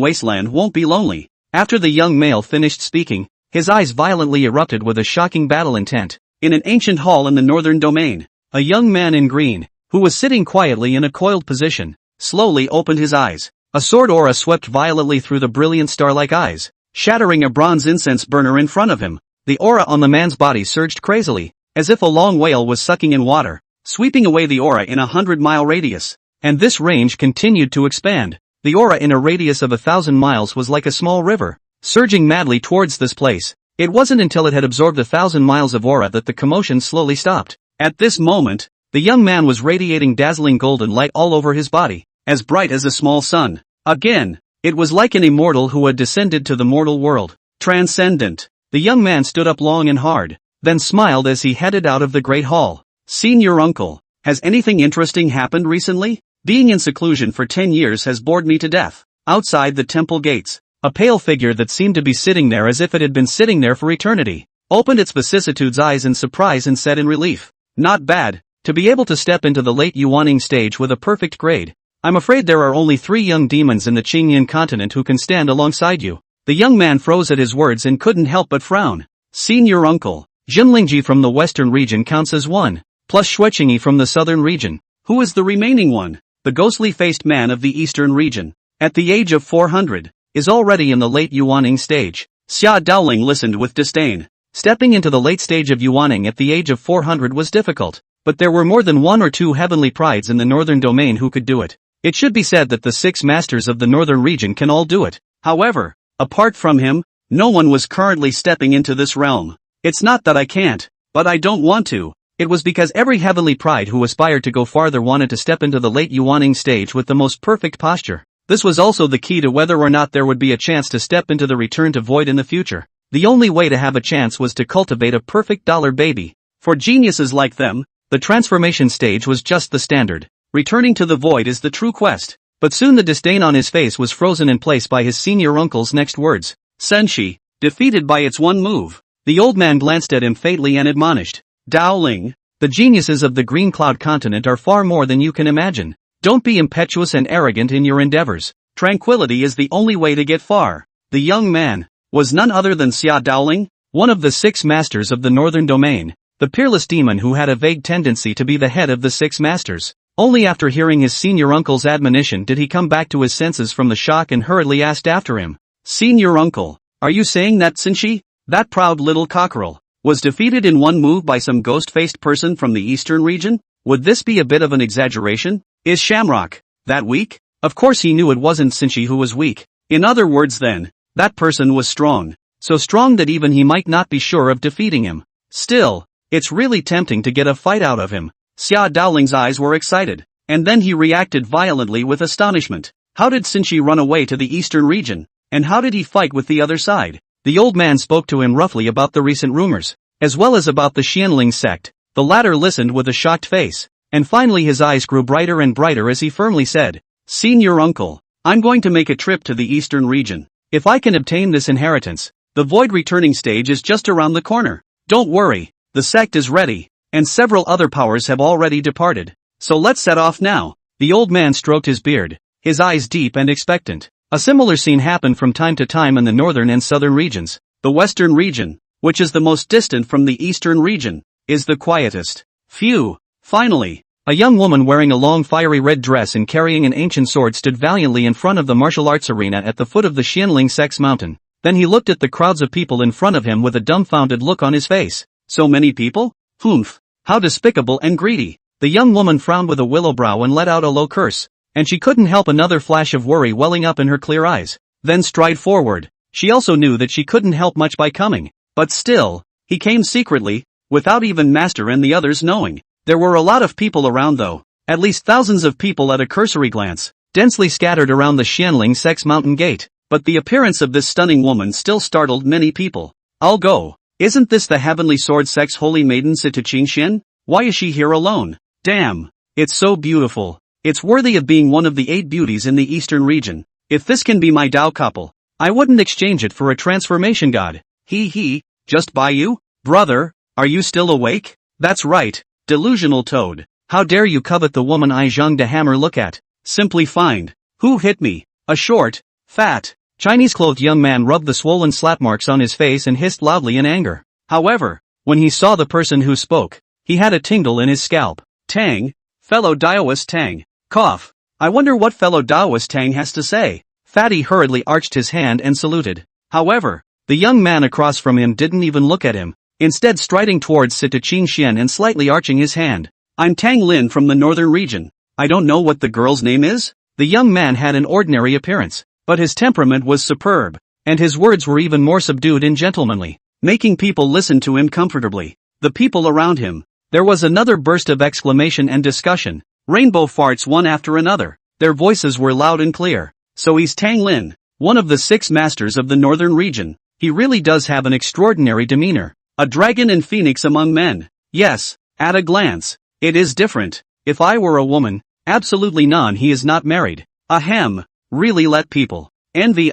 Wasteland won't be lonely. After the young male finished speaking, his eyes violently erupted with a shocking battle intent. In an ancient hall in the Northern Domain, a young man in green, who was sitting quietly in a coiled position, slowly opened his eyes. A sword aura swept violently through the brilliant star-like eyes, shattering a bronze incense burner in front of him. The aura on the man's body surged crazily, as if a long whale was sucking in water, sweeping away the aura in a 100-mile radius. And this range continued to expand. The aura in a radius of 1,000 miles was like a small river, surging madly towards this place. It wasn't until it had absorbed 1,000 miles of aura that the commotion slowly stopped. At this moment, the young man was radiating dazzling golden light all over his body, as bright as a small sun. Again, it was like an immortal who had descended to the mortal world. Transcendent. The young man stood up long and hard, then smiled as he headed out of the great hall. Senior uncle, has anything interesting happened recently? Being in seclusion for 10 years has bored me to death. Outside the temple gates, a pale figure that seemed to be sitting there as if it had been sitting there for eternity, opened its vicissitudes eyes in surprise and said in relief, Not bad, to be able to step into the late Yuaning stage with a perfect grade. I'm afraid there are only 3 young demons in the Qingyan continent who can stand alongside you. The young man froze at his words and couldn't help but frown. Senior uncle, Jinlingji from the western region counts as 1. Plus Xueqingyi from the southern region. Who is the remaining one? The ghostly-faced man of the eastern region, at the age of 400, is already in the late Yuaning stage. Xia Daoling listened with disdain. Stepping into the late stage of Yuaning at the age of 400 was difficult, but there were more than 1 or 2 heavenly prides in the northern domain who could do it. It should be said that the 6 masters of the northern region can all do it. However, apart from him, no one was currently stepping into this realm. It's not that I can't, but I don't want to. It was because every heavenly pride who aspired to go farther wanted to step into the late Yuaning stage with the most perfect posture. This was also the key to whether or not there would be a chance to step into the return to void in the future. The only way to have a chance was to cultivate a perfect dollar baby. For geniuses like them, the transformation stage was just the standard. Returning to the void is the true quest. But soon the disdain on his face was frozen in place by his senior uncle's next words. Senshi, defeated by its one move. The old man glanced at him fatally and admonished. Daoling, the geniuses of the Green Cloud continent are far more than you can imagine. Don't be impetuous and arrogant in your endeavors. Tranquility is the only way to get far. The young man was none other than Xia Daoling, one of the 6 masters of the northern domain, the peerless demon who had a vague tendency to be the head of the 6 masters. Only after hearing his senior uncle's admonition did he come back to his senses from the shock and hurriedly asked after him. Senior uncle, are you saying that Sinshi, that proud little cockerel, was defeated in one move by some ghost-faced person from the eastern region? Would this be a bit of an exaggeration? Is Shamrock that weak? Of course he knew it wasn't Sinshi who was weak. In other words then, That person was strong. So strong that even he might not be sure of defeating him. Still, it's really tempting to get a fight out of him. Xia Daoling's eyes were excited, and then he reacted violently with astonishment. How did Xinqi run away to the eastern region? And how did he fight with the other side? The old man spoke to him roughly about the recent rumors, as well as about the Xianling sect. The latter listened with a shocked face, and finally his eyes grew brighter and brighter as he firmly said, "Senior uncle, I'm going to make a trip to the eastern region. If I can obtain this inheritance, the void returning stage is just around the corner. Don't worry, the sect is ready, and several other powers have already departed. So let's set off now." The old man stroked his beard, his eyes deep and expectant. A similar scene happened from time to time in the northern and southern regions. The western region, which is the most distant from the eastern region, is the quietest. Phew! Finally, a young woman wearing a long fiery red dress and carrying an ancient sword stood valiantly in front of the martial arts arena at the foot of the Xianling sect's mountain. Then he looked at the crowds of people in front of him with a dumbfounded look on his face. So many people? Humph! How despicable and greedy! The young woman frowned with a willow brow and let out a low curse, and she couldn't help another flash of worry welling up in her clear eyes. Then stride forward. She also knew that she couldn't help much by coming, but still, he came secretly, without even Master and the others knowing. There were a lot of people around though, at least thousands of people at a cursory glance, densely scattered around the Xianling sect's mountain gate. But the appearance of this stunning woman still startled many people. "I'll go. Isn't this the Heavenly Sword sect's holy maiden Sita Qingxian? Why is she here alone? Damn, it's so beautiful. It's worthy of being one of the 8 beauties in the eastern region. If this can be my Dao couple, I wouldn't exchange it for a transformation god. He, just by you? Brother, are you still awake? That's right, delusional toad. How dare you covet the woman I zhang the hammer look at? Simply find. Who hit me? A short, fat, Chinese-clothed young man rubbed the swollen slap marks on his face and hissed loudly in anger. However, when he saw the person who spoke, he had a tingle in his scalp. Tang, fellow Daoist Tang. Cough. I wonder what fellow Daoist Tang has to say. Fatty hurriedly arched his hand and saluted. However, the young man across from him didn't even look at him, instead striding towards Sita Qingxian and slightly arching his hand. "I'm Tang Lin from the northern region. I don't know what the girl's name is?" The young man had an ordinary appearance, but his temperament was superb, and his words were even more subdued and gentlemanly, making people listen to him comfortably. The people around him. There was another burst of exclamation and discussion, rainbow farts one after another. Their voices were loud and clear. "So he's Tang Lin, one of the 6 masters of the northern region. He really does have an extraordinary demeanor. A dragon and phoenix among men. Yes, at a glance, it is different. If I were a woman, absolutely none. He is not married. Ahem. Really let people envy."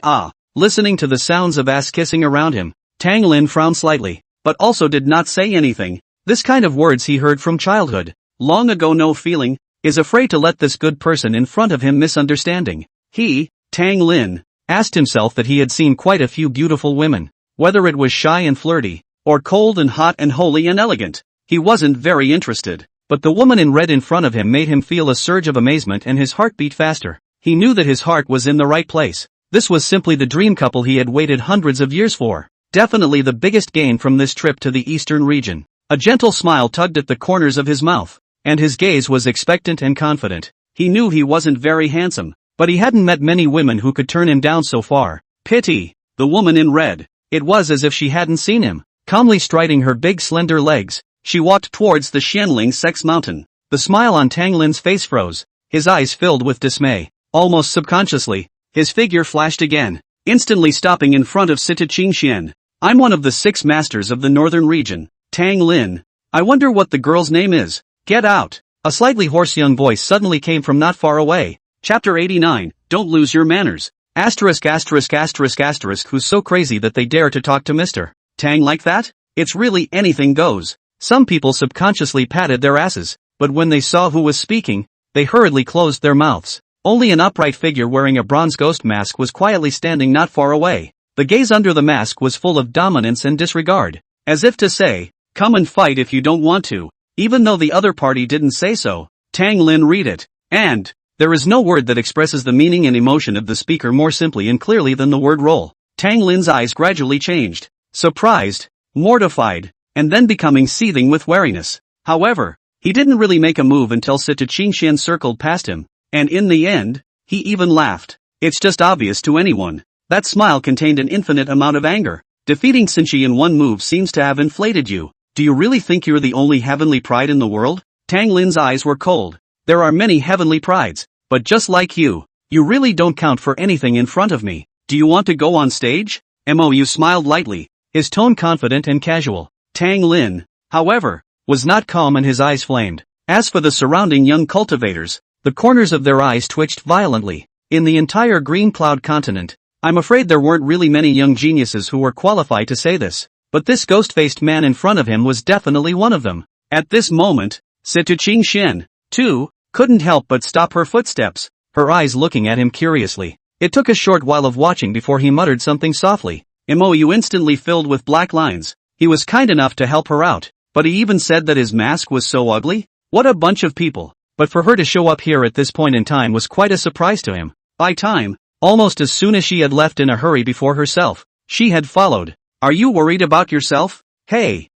Listening to the sounds of ass-kissing around him, Tang Lin frowned slightly, but also did not say anything. This kind of words he heard from childhood. Long ago. No feeling, is afraid to let this good person in front of him misunderstanding. He, Tang Lin, asked himself that he had seen quite a few beautiful women. Whether it was shy and flirty, or cold and hot and holy and elegant, he wasn't very interested. But the woman in red in front of him made him feel a surge of amazement and his heart beat faster. He knew that his heart was in the right place. This was simply the dream couple he had waited hundreds of years for. Definitely the biggest gain from this trip to the eastern region. A gentle smile tugged at the corners of his mouth, and his gaze was expectant and confident. He knew he wasn't very handsome, but he hadn't met many women who could turn him down so far. Pity. The woman in red. It was as if she hadn't seen him. Calmly striding her big slender legs, she walked towards the Xianling sect's mountain. The smile on Tang Lin's face froze. His eyes filled with dismay. Almost subconsciously, his figure flashed again, instantly stopping in front of Sita Qingxian. "I'm one of the 6 masters of the northern region, Tang Lin. I wonder what the girl's name is." "Get out." A slightly hoarse young voice suddenly came from not far away. Chapter 89, Don't Lose Your Manners. Asterisk asterisk asterisk asterisk. Who's so crazy that they dare to talk to Mr. Tang like that? It's really anything goes. Some people subconsciously patted their asses, but when they saw who was speaking, they hurriedly closed their mouths. Only an upright figure wearing a bronze ghost mask was quietly standing not far away. The gaze under the mask was full of dominance and disregard, as if to say, "Come and fight if you don't want to," even though the other party didn't say so. Tang Lin read it, and there is no word that expresses the meaning and emotion of the speaker more simply and clearly than the word roll. Tang Lin's eyes gradually changed, surprised, mortified, and then becoming seething with wariness. However, he didn't really make a move until Sita Qingxian circled past him. And in the end, he even laughed. It's just obvious to anyone. That smile contained an infinite amount of anger. Defeating Sinchi in one move seems to have inflated you. Do you really think you're the only heavenly pride in the world? Tang Lin's eyes were cold. There are many heavenly prides, but just like you really don't count for anything in front of me. Do you want to go on stage? Mou smiled lightly, his tone confident and casual. Tang Lin, however, was not calm and his eyes flamed. As for the surrounding young cultivators, the corners of their eyes twitched violently. In the entire Green Cloud continent, I'm afraid there weren't really many young geniuses who were qualified to say this, but this ghost-faced man in front of him was definitely one of them. At this moment, Situ Qingxian, too, couldn't help but stop her footsteps, her eyes looking at him curiously. It took a short while of watching before he muttered something softly. Mou instantly filled with black lines. He was kind enough to help her out, but he even said that his mask was so ugly? What a bunch of people. But for her to show up here at this point in time was quite a surprise to him. By time, almost as soon as she had left in a hurry before herself, she had followed. Are you worried about yourself? Hey,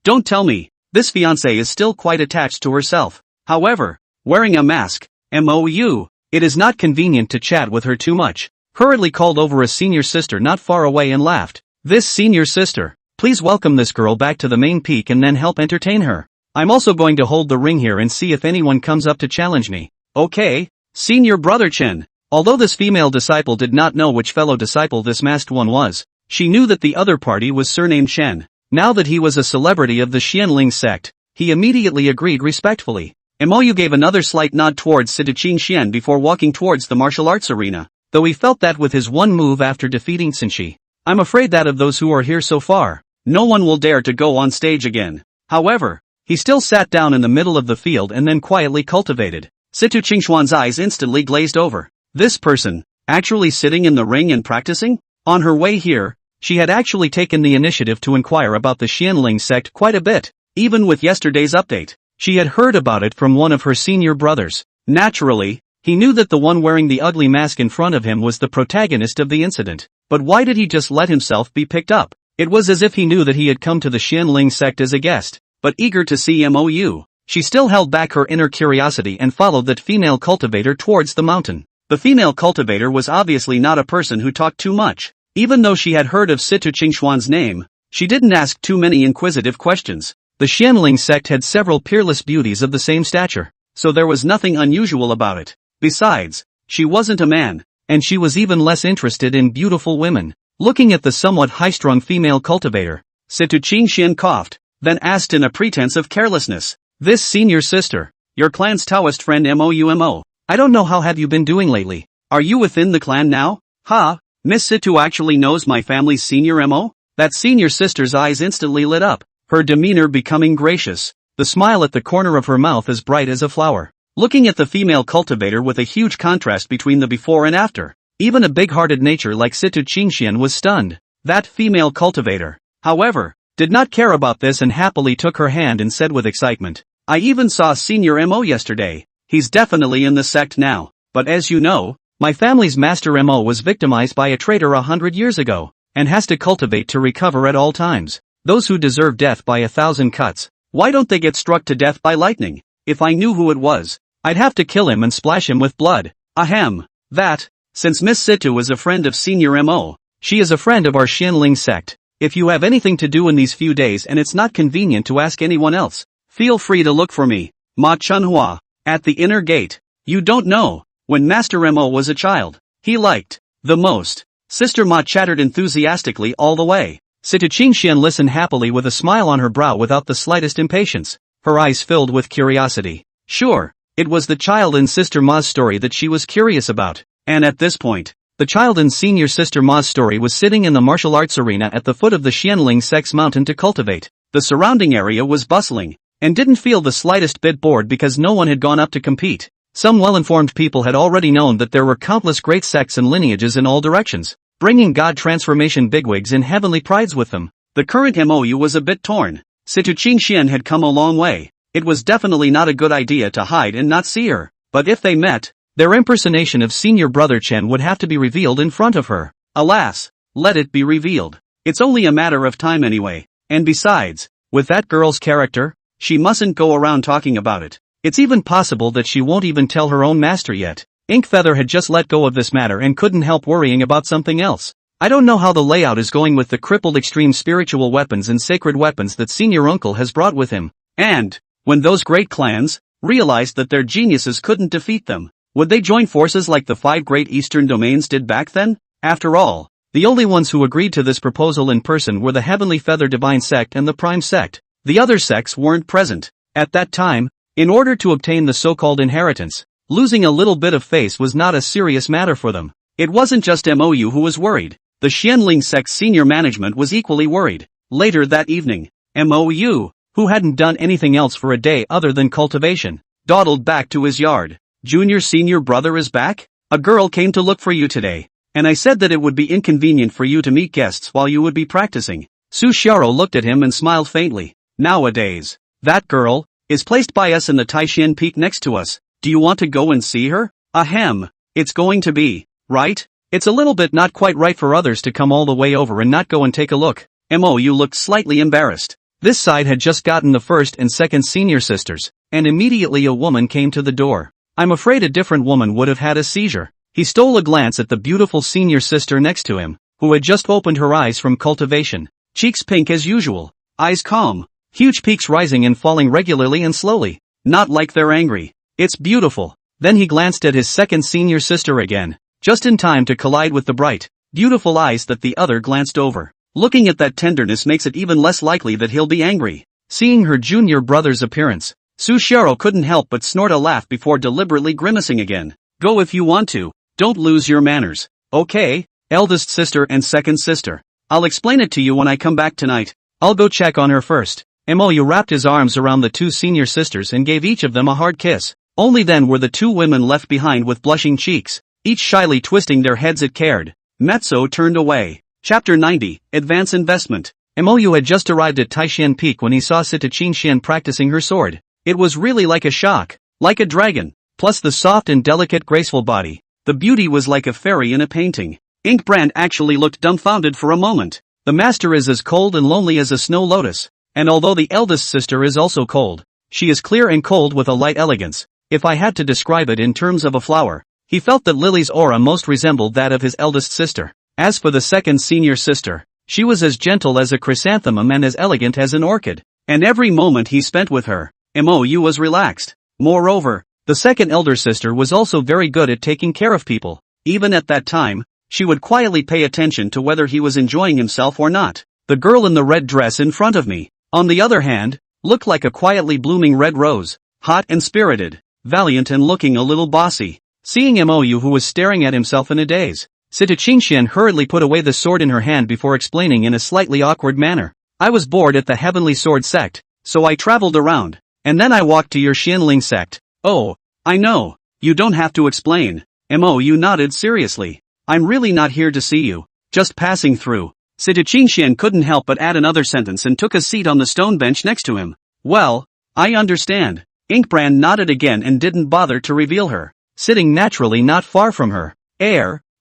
don't tell me. This fiancée is still quite attached to herself. However, wearing a mask, Mou, it is not convenient to chat with her too much. Hurriedly called over a senior sister not far away and laughed. This senior sister, please welcome this girl back to the main peak and then help entertain her. I'm also going to hold the ring here and see if anyone comes up to challenge me. Okay, senior brother Chen. Although this female disciple did not know which fellow disciple this masked one was, she knew that the other party was surnamed Chen. Now that he was a celebrity of the Xianling sect, he immediately agreed respectfully. Mou gave another slight nod towards Situ Qingxian before walking towards the martial arts arena, though he felt that with his one move after defeating Sinchi, I'm afraid that of those who are here so far, no one will dare to go on stage again. However, he still sat down in the middle of the field and then quietly cultivated. Situ Qingxian's eyes instantly glazed over. This person, actually sitting in the ring and practicing? On her way here, she had actually taken the initiative to inquire about the Xianling sect quite a bit. Even with yesterday's update, she had heard about it from one of her senior brothers. Naturally, he knew that the one wearing the ugly mask in front of him was the protagonist of the incident. But why did he just let himself be picked up? It was as if he knew that he had come to the Xianling sect as a guest. But eager to see Mou, she still held back her inner curiosity and followed that female cultivator towards the mountain. The female cultivator was obviously not a person who talked too much. Even though she had heard of Situ Qingxian's name, she didn't ask too many inquisitive questions. The Xianling sect had several peerless beauties of the same stature, so there was nothing unusual about it. Besides, she wasn't a man, and she was even less interested in beautiful women. Looking at the somewhat high-strung female cultivator, Situ Qingxian coughed, then asked in a pretense of carelessness, "This senior sister, your clan's Taoist friend Mou, I don't know how have you been doing lately? Are you within the clan now?" "Ha, Miss Situ actually knows my family's senior Mo?" That senior sister's eyes instantly lit up, her demeanor becoming gracious, the smile at the corner of her mouth as bright as a flower. Looking at the female cultivator with a huge contrast between the before and after, even a big-hearted nature like Situ Qingxian was stunned. That female cultivator, however, did not care about this and happily took her hand and said with excitement, "I even saw Senior Mo yesterday. He's definitely in the sect now, but as you know, my family's master Mo was victimized by a traitor 100 years ago, and has to cultivate to recover at all times. Those who deserve death by 1,000 cuts, why don't they get struck to death by lightning? If I knew who it was, I'd have to kill him and splash him with blood." Ahem. That, since Miss Situ is a friend of Senior Mo, she is a friend of our Xianling sect. If you have anything to do in these few days and it's not convenient to ask anyone else, feel free to look for me, Ma Chunhua, at the inner gate. You don't know, when Master Mo was a child, he liked, the most. Sister Ma chattered enthusiastically all the way. Situ Qingxian listened happily with a smile on her brow without the slightest impatience, her eyes filled with curiosity. Sure, it was the child in Sister Ma's story that she was curious about, and at this point, the child in Senior Sister Ma's story was sitting in the martial arts arena at the foot of the Xianling sect's mountain to cultivate. The surrounding area was bustling, and didn't feel the slightest bit bored because no one had gone up to compete. Some well-informed people had already known that there were countless great sects and lineages in all directions, bringing god transformation bigwigs and heavenly prides with them. The current MOU was a bit torn. Situ Qingxian had come a long way. It was definitely not a good idea to hide and not see her, but if they met, their impersonation of senior brother Chen would have to be revealed in front of her. Alas, let it be revealed. It's only a matter of time anyway, and besides, with that girl's character, she mustn't go around talking about it. It's even possible that she won't even tell her own master yet. Inkfeather had just let go of this matter and couldn't help worrying about something else. I don't know how the layout is going with the crippled extreme spiritual weapons and sacred weapons that senior uncle has brought with him. And, when those great clans realized that their geniuses couldn't defeat them, would they join forces like the 5 great eastern domains did back then? After all, the only ones who agreed to this proposal in person were the Heavenly Feather Divine Sect and the Prime Sect. The other sects weren't present. At that time, in order to obtain the so-called inheritance, losing a little bit of face was not a serious matter for them. It wasn't just MOU who was worried. The Xianling sect's senior management was equally worried. Later that evening, MOU, who hadn't done anything else for a day other than cultivation, dawdled back to his yard. Junior senior brother is back? A girl came to look for you today, and I said that it would be inconvenient for you to meet guests while you would be practicing. Su Xiao looked at him and smiled faintly. Nowadays, that girl is placed by us in the Taishan Peak next to us. Do you want to go and see her? Ahem. It's going to be, right? It's a little bit not quite right for others to come all the way over and not go and take a look. MOU looked slightly embarrassed. This side had just gotten the first and second senior sisters, and immediately a woman came to the door. I'm afraid a different woman would have had a seizure. He stole a glance at the beautiful senior sister next to him, who had just opened her eyes from cultivation. Cheeks pink as usual, eyes calm, huge peaks rising and falling regularly and slowly, not like they're angry. It's beautiful. Then he glanced at his second senior sister again, just in time to collide with the bright, beautiful eyes that the other glanced over. Looking at that tenderness makes it even less likely that he'll be angry. Seeing her junior brother's appearance, Su Xiao couldn't help but snort a laugh before deliberately grimacing again. Go if you want to, don't lose your manners. Okay, eldest sister and second sister. I'll explain it to you when I come back tonight. I'll go check on her first. MOU wrapped his arms around the 2 senior sisters and gave each of them a hard kiss. Only then were the 2 women left behind with blushing cheeks, each shyly twisting their heads at cared. Matsuo turned away. Chapter 90, Advance Investment. MOU had just arrived at Taishan Peak when he saw Sita Qingshan practicing her sword. It was really like a shock, like a dragon, plus the soft and delicate graceful body. The beauty was like a fairy in a painting. Inkbrand actually looked dumbfounded for a moment. The master is as cold and lonely as a snow lotus, and although the eldest sister is also cold, she is clear and cold with a light elegance. If I had to describe it in terms of a flower, he felt that Lily's aura most resembled that of his eldest sister. As for the second senior sister, she was as gentle as a chrysanthemum and as elegant as an orchid, and every moment he spent with her, MOU was relaxed. Moreover, the second elder sister was also very good at taking care of people. Even at that time, she would quietly pay attention to whether he was enjoying himself or not. The girl in the red dress in front of me, on the other hand, looked like a quietly blooming red rose, hot and spirited, valiant and looking a little bossy. Seeing MOU who was staring at himself in a daze, Sita Qingshan hurriedly put away the sword in her hand before explaining in a slightly awkward manner. I was bored at the Heavenly Sword Sect, so I traveled around, and then I walked to your Xianling Sect. Oh, I know, you don't have to explain. MOU nodded seriously. I'm really not here to see you, just passing through. Sita Qingshan couldn't help but add another sentence and took a seat on the stone bench next to him. Well, I understand. Inkbrand nodded again and didn't bother to reveal her, sitting naturally not far from her.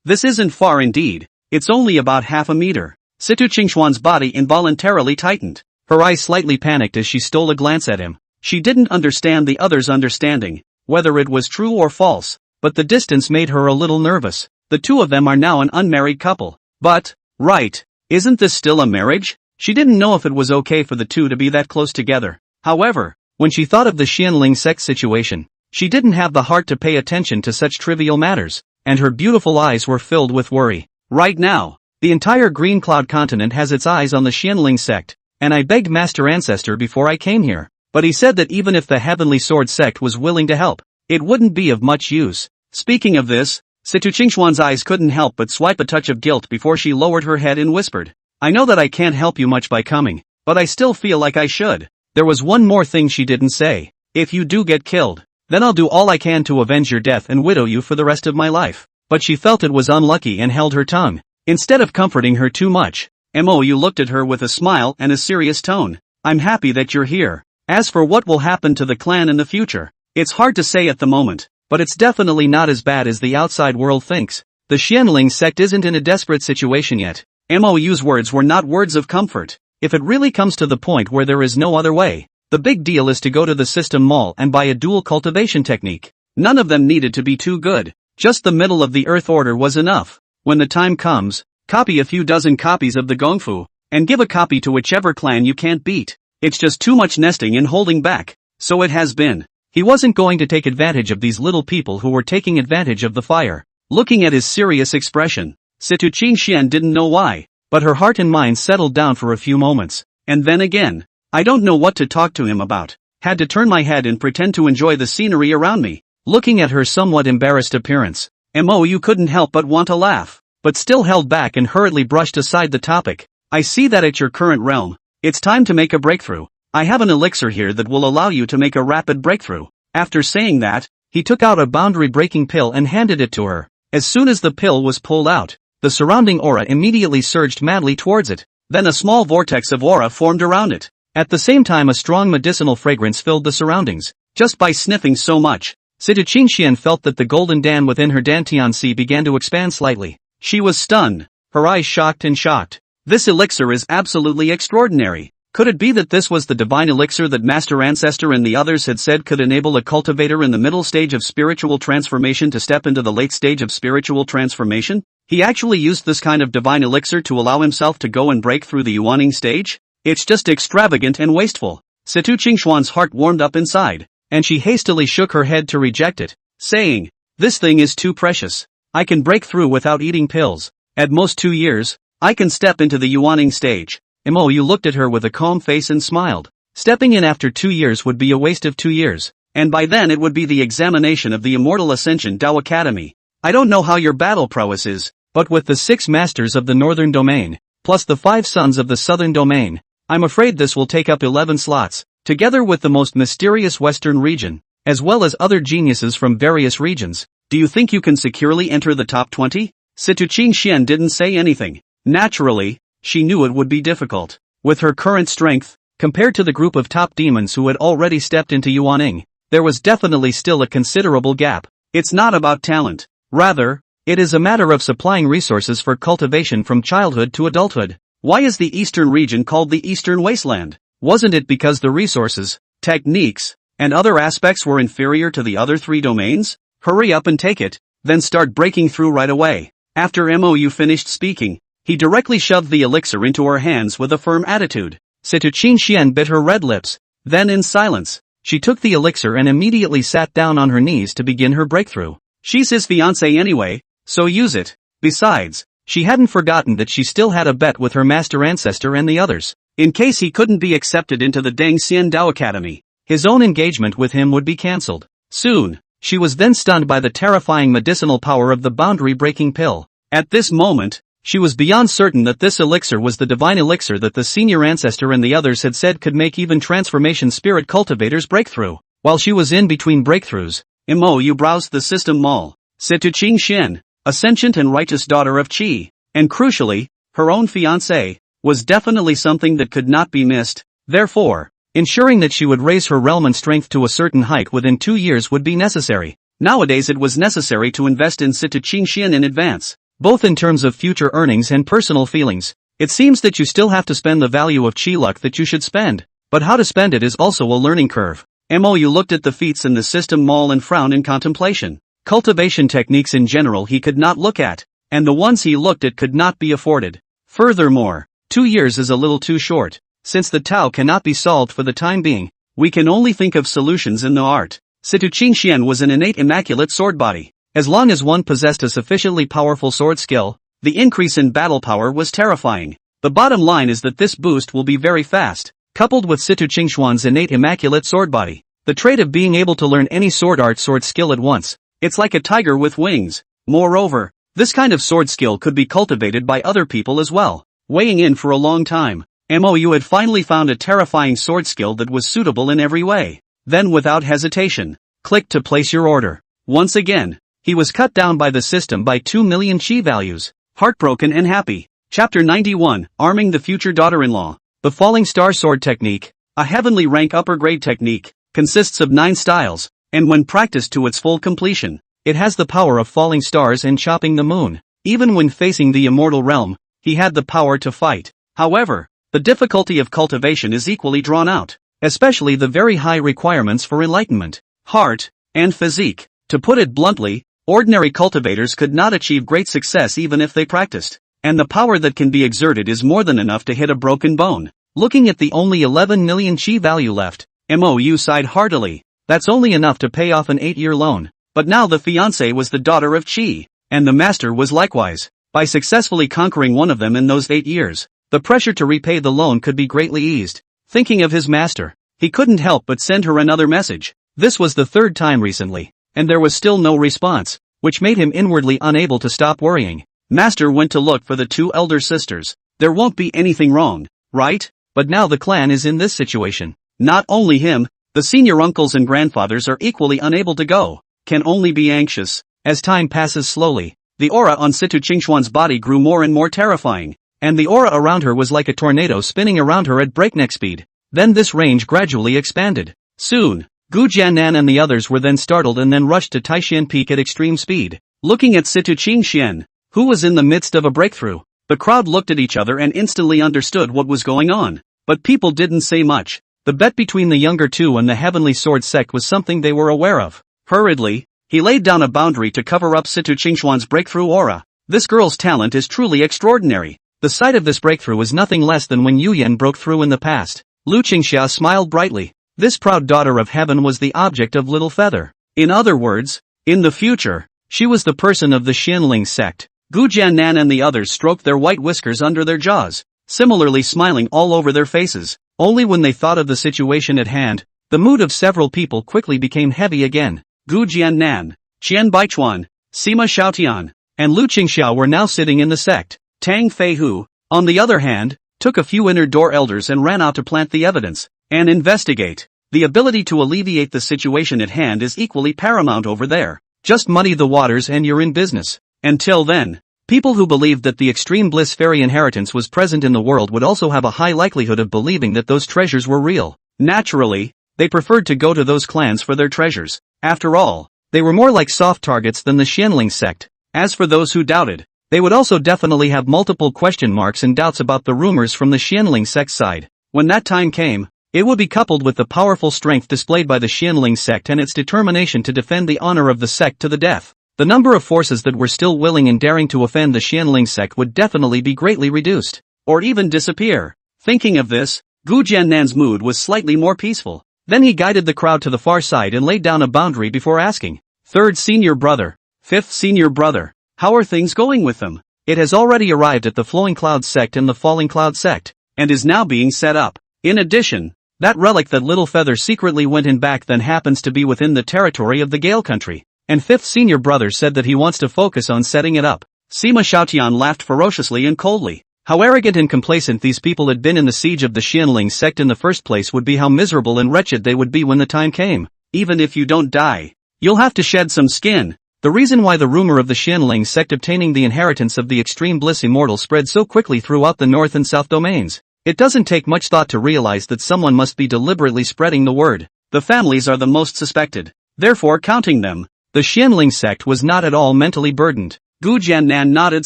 This isn't far indeed, it's only about half a meter. Sita Qingshuan's body involuntarily tightened. Her eyes slightly panicked as she stole a glance at him. She didn't understand the other's understanding, whether it was true or false, but the distance made her a little nervous. The 2 of them are now an unmarried couple. But, right, isn't this still a marriage? She didn't know if it was okay for the 2 to be that close together. However, when she thought of the Xianling Sect situation, she didn't have the heart to pay attention to such trivial matters, and her beautiful eyes were filled with worry. Right now, the entire Green Cloud continent has its eyes on the Xianling Sect, and I begged Master Ancestor before I came here, but he said that even if the Heavenly Sword Sect was willing to help, it wouldn't be of much use. Speaking of this, Sita Qingshuan's eyes couldn't help but swipe a touch of guilt before she lowered her head and whispered, I know that I can't help you much by coming, but I still feel like I should. There was one more thing she didn't say. If you do get killed, then I'll do all I can to avenge your death and widow you for the rest of my life. But she felt it was unlucky and held her tongue. Instead of comforting her too much, MOU looked at her with a smile and a serious tone. I'm happy that you're here. As for what will happen to the clan in the future, it's hard to say at the moment, but it's definitely not as bad as the outside world thinks. The Xianling Sect isn't in a desperate situation yet. MOU's words were not words of comfort. If it really comes to the point where there is no other way, the big deal is to go to the system mall and buy a dual cultivation technique. None of them needed to be too good. Just the middle of the Earth order was enough. When the time comes, copy a few dozen copies of the Gongfu, and give a copy to whichever clan you can't beat. It's just too much nesting and holding back. So it has been. He wasn't going to take advantage of these little people who were taking advantage of the fire. Looking at his serious expression, Situ Qingxian didn't know why, but her heart and mind settled down for a few moments. And then again, I don't know what to talk to him about. Had to turn my head and pretend to enjoy the scenery around me. Looking at her somewhat embarrassed appearance, you couldn't help but want to laugh, but still held back and hurriedly brushed aside the topic. I see that at your current realm, it's time to make a breakthrough. I have an elixir here that will allow you to make a rapid breakthrough. After saying that, he took out a boundary-breaking pill and handed it to her. As soon as the pill was pulled out, the surrounding aura immediately surged madly towards it. Then a small vortex of aura formed around it. At the same time, a strong medicinal fragrance filled the surroundings. Just by sniffing so much, Situ Qingxian felt that the golden dan within her dantian began to expand slightly. She was stunned, her eyes shocked. This elixir is absolutely extraordinary. Could it be that this was the divine elixir that Master Ancestor and the others had said could enable a cultivator in the middle stage of spiritual transformation to step into the late stage of spiritual transformation? He actually used this kind of divine elixir to allow himself to go and break through the Yuaning stage? It's just extravagant and wasteful. Situ Qingxuan's heart warmed up inside, and she hastily shook her head to reject it, saying, "This thing is too precious. I can break through without eating pills. At most 2 years, I can step into the Yuaning stage." You looked at her with a calm face and smiled. Stepping in after 2 years would be a waste of 2 years, and by then it would be the examination of the Immortal Ascension Dao Academy. I don't know how your battle prowess is, but with the 6 masters of the northern domain, plus the 5 sons of the southern domain, I'm afraid this will take up 11 slots, together with the most mysterious western region, as well as other geniuses from various regions. Do you think you can securely enter the top 20? Situ Qingxian didn't say anything. Naturally, she knew it would be difficult. With her current strength, compared to the group of top demons who had already stepped into Yuaning, there was definitely still a considerable gap. It's not about talent. Rather, it is a matter of supplying resources for cultivation from childhood to adulthood. Why is the eastern region called the Eastern Wasteland? Wasn't it because the resources, techniques, and other aspects were inferior to the other 3 domains? Hurry up and take it, then start breaking through right away. After Mou finished speaking, he directly shoved the elixir into her hands with a firm attitude. Situ Qingxian bit her red lips. Then in silence, she took the elixir and immediately sat down on her knees to begin her breakthrough. She's his fiancé anyway, so use it. Besides, she hadn't forgotten that she still had a bet with her master ancestor and the others. In case he couldn't be accepted into the Deng Xian Dao Academy, his own engagement with him would be cancelled. Soon, she was then stunned by the terrifying medicinal power of the boundary-breaking pill. At this moment, she was beyond certain that this elixir was the divine elixir that the senior ancestor and the others had said could make even transformation spirit cultivators break through. While she was in between breakthroughs, Mou browsed the system mall. Situ Qingxian, a sentient and righteous daughter of Qi, and crucially, her own fiancé, was definitely something that could not be missed. Therefore, ensuring that she would raise her realm and strength to a certain height within 2 years would be necessary. Nowadays it was necessary to invest in Situ Qingxian in advance, both in terms of future earnings and personal feelings. It seems that you still have to spend the value of Qi luck that you should spend, but how to spend it is also a learning curve. Mou looked at the feats in the system mall and frowned in contemplation. Cultivation techniques in general he could not look at, and the ones he looked at could not be afforded. Furthermore, 2 years is a little too short. Since the Tao cannot be solved for the time being, we can only think of solutions in the art. Situ Qingxian was an innate immaculate sword body. As long as one possessed a sufficiently powerful sword skill, the increase in battle power was terrifying. The bottom line is that this boost will be very fast, coupled with Situ Qingxuan's innate immaculate sword body. The trait of being able to learn any sword skill at once. It's like a tiger with wings. Moreover, this kind of sword skill could be cultivated by other people as well. Weighing in for a long time, Mou had finally found a terrifying sword skill that was suitable in every way. Then without hesitation, clicked to place your order. Once again, he was cut down by the system by 2 million Qi values. Heartbroken and happy. Chapter 91, Arming the Future Daughter-in-Law. The Falling Star Sword Technique, a heavenly rank upper grade technique, consists of 9 styles, and when practiced to its full completion, it has the power of falling stars and chopping the moon. Even when facing the immortal realm, he had the power to fight. However, the difficulty of cultivation is equally drawn out, especially the very high requirements for enlightenment, heart, and physique. To put it bluntly, Ordinary cultivators could not achieve great success even if they practiced. And the power that can be exerted is more than enough to hit a broken bone. Looking at the only 11 million chi value left, Mou sighed heartily. That's only enough to pay off an 8-year loan. But now the fiancée was the daughter of Chi, and the master was likewise. By successfully conquering one of them in those 8 years, the pressure to repay the loan could be greatly eased. Thinking of his master, he couldn't help but send her another message. This was the 3rd time recently, and there was still no response, which made him inwardly unable to stop worrying. Master went to look for the 2 elder sisters. There won't be anything wrong, right? But now the clan is in this situation. Not only him, the senior uncles and grandfathers are equally unable to go. Can only be anxious. As time passes slowly, the aura on Situ Qingxuan's body grew more and more terrifying, and the aura around her was like a tornado spinning around her at breakneck speed. Then this range gradually expanded. Soon, Gu Jiannan and the others were then startled and then rushed to Taishan Peak at extreme speed. Looking at Situ Qingxian, who was in the midst of a breakthrough, the crowd looked at each other and instantly understood what was going on. But people didn't say much. The bet between the younger two and the Heavenly Sword Sect was something they were aware of. Hurriedly, he laid down a boundary to cover up Situ Qingxuan's breakthrough aura. This girl's talent is truly extraordinary. The sight of this breakthrough was nothing less than when Yu Yan broke through in the past. Lu Qingxia smiled brightly. This proud daughter of heaven was the object of little feather. In other words, in the future, she was the person of the Xianling sect. Gu Jiannan and the others stroked their white whiskers under their jaws, similarly smiling all over their faces. Only when they thought of the situation at hand, the mood of several people quickly became heavy again. Gu Jiannan, Qian Baichuan, Sima Xiaotian, and Lu Qingxia were now sitting in the sect. Tang Feihu, on the other hand, took a few inner door elders and ran out to plant the evidence and investigate. The ability to alleviate the situation at hand is equally paramount over there. Just muddy the waters and you're in business. Until then, people who believed that the extreme bliss fairy inheritance was present in the world would also have a high likelihood of believing that those treasures were real. Naturally, they preferred to go to those clans for their treasures. After all, they were more like soft targets than the Xianling sect. As for those who doubted, they would also definitely have multiple question marks and doubts about the rumors from the Xianling sect side. When that time came, it would be coupled with the powerful strength displayed by the Xianling sect and its determination to defend the honor of the sect to the death. The number of forces that were still willing and daring to offend the Xianling sect would definitely be greatly reduced, or even disappear. Thinking of this, Gu Jiannan's mood was slightly more peaceful. Then he guided the crowd to the far side and laid down a boundary before asking, "Third senior brother, fifth senior brother, how are things going with them?" It has already arrived at the Flowing Cloud sect and the Falling Cloud sect, and is now being set up. In addition, that relic that Little Feather secretly went in back then happens to be within the territory of the Gale country, and fifth senior brother said that he wants to focus on setting it up. Sima Xiaotian laughed ferociously and coldly. How arrogant and complacent these people had been in the siege of the Xianling sect in the first place would be how miserable and wretched they would be when the time came. Even if you don't die, you'll have to shed some skin. The reason why the rumor of the Xianling sect obtaining the inheritance of the extreme bliss immortal spread so quickly throughout the north and south domains. It doesn't take much thought to realize that someone must be deliberately spreading the word. The families are the most suspected. Therefore, counting them, the Xianling sect was not at all mentally burdened. Gu Jiannan nodded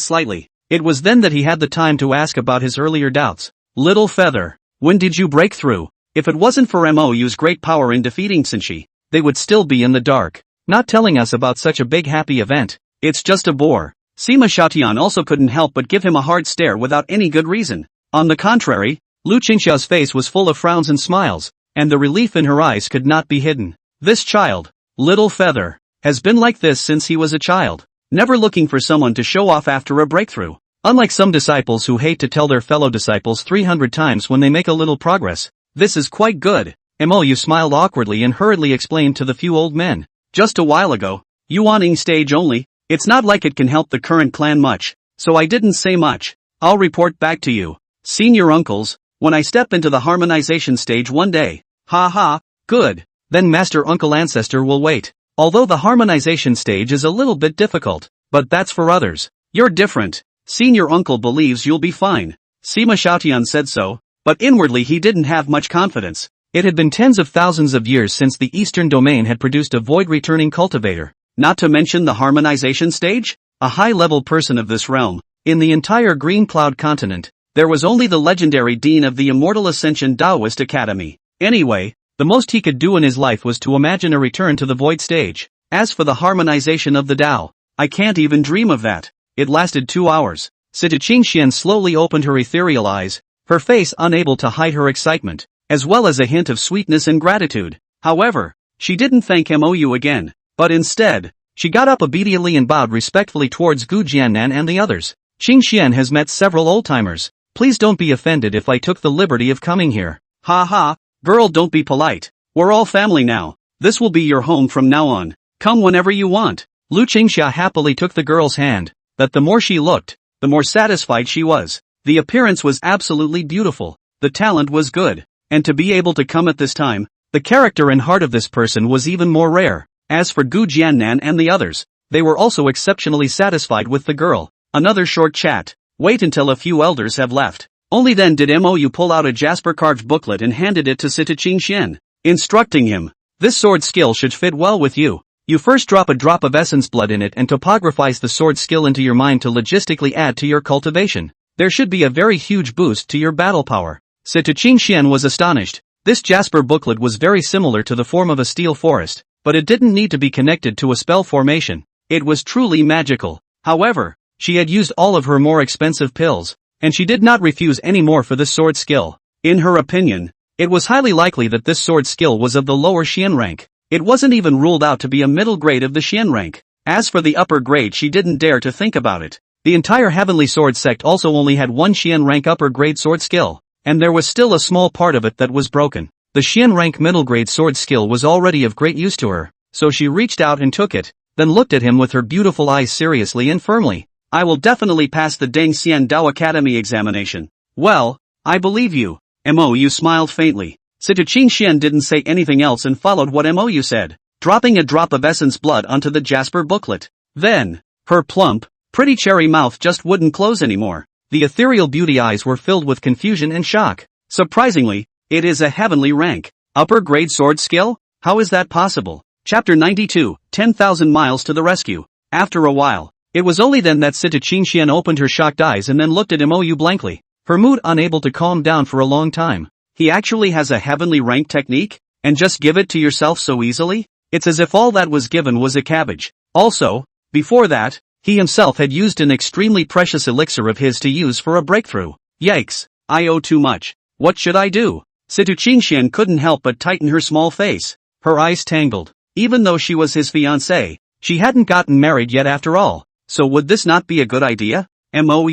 slightly. It was then that he had the time to ask about his earlier doubts. Little Feather, when did you break through? If it wasn't for Mou's great power in defeating Sinchi, they would still be in the dark, not telling us about such a big happy event. It's just a bore. Sima Xiaotian also couldn't help but give him a hard stare without any good reason. On the contrary, Lu Qingxia's face was full of frowns and smiles, and the relief in her eyes could not be hidden. This child, Little Feather, has been like this since he was a child, never looking for someone to show off after a breakthrough. Unlike some disciples who hate to tell their fellow disciples 300 times when they make a little progress, this is quite good. Mou smiled awkwardly and hurriedly explained to the few old men. Just a while ago, Yuaning stage only, it's not like it can help the current clan much, so I didn't say much. I'll report back to you, senior uncles, when I step into the harmonization stage one day. Ha ha, good. Then Master Uncle Ancestor will wait. Although the harmonization stage is a little bit difficult, but that's for others. You're different. Senior Uncle believes you'll be fine. Sima Xiaotian said so, but inwardly he didn't have much confidence. It had been tens of thousands of years since the Eastern Domain had produced a void-returning cultivator. Not to mention the harmonization stage? A high-level person of this realm. In the entire Green Cloud continent, there was only the legendary Dean of the Immortal Ascension Taoist Academy. Anyway, the most he could do in his life was to imagine a return to the void stage. As for the harmonization of the Tao, I can't even dream of that. It lasted 2 hours. Sita Qingxian slowly opened her ethereal eyes, her face unable to hide her excitement, as well as a hint of sweetness and gratitude. However, she didn't thank Mou again, but instead, she got up obediently and bowed respectfully towards Gu Jiannan and the others. Qingxian has met several old-timers. Please don't be offended if I took the liberty of coming here. Ha ha, girl, don't be polite. We're all family now. This will be your home from now on. Come whenever you want. Lu Qingxia happily took the girl's hand, but the more she looked, the more satisfied she was. The appearance was absolutely beautiful, the talent was good, and to be able to come at this time, the character and heart of this person was even more rare. As for Gu Jiannan and the others, they were also exceptionally satisfied with the girl. Another short chat. Wait until a few elders have left. Only then did Mou pull out a jasper-carved booklet and handed it to Sita Qingxian, instructing him, "This sword skill should fit well with you. You first drop a drop of essence blood in it and topographize the sword skill into your mind to logistically add to your cultivation. There should be a very huge boost to your battle power." Sita Qingxian was astonished. This jasper booklet was very similar to the form of a steel forest, but it didn't need to be connected to a spell formation. It was truly magical. However, she had used all of her more expensive pills, and she did not refuse any more for this sword skill. In her opinion, it was highly likely that this sword skill was of the lower Xian rank. It wasn't even ruled out to be a middle grade of the Xian rank. As for the upper grade, she didn't dare to think about it. The entire Heavenly Sword sect also only had one Xian rank upper grade sword skill, and there was still a small part of it that was broken. The Xian rank middle grade sword skill was already of great use to her, so she reached out and took it, then looked at him with her beautiful eyes seriously and firmly. "I will definitely pass the Deng Xian Dao Academy examination." "Well, I believe you." Mou smiled faintly. Sita Qingxian didn't say anything else and followed what Mou said, dropping a drop of essence blood onto the jasper booklet. Then, her plump, pretty cherry mouth just wouldn't close anymore. The ethereal beauty eyes were filled with confusion and shock. Surprisingly, it is a heavenly rank. Upper grade sword skill? How is that possible? Chapter 92, 10,000 Miles to the Rescue. After a while, it was only then that Sita Qingxian opened her shocked eyes and then looked at Mou blankly, her mood unable to calm down for a long time. He actually has a heavenly rank technique? And just give it to yourself so easily? It's as if all that was given was a cabbage. Also, before that, he himself had used an extremely precious elixir of his to use for a breakthrough. Yikes, I owe too much. What should I do? Sita Qingxian couldn't help but tighten her small face. Her eyes tangled. Even though she was his fiancée, she hadn't gotten married yet after all. So would this not be a good idea? Mou,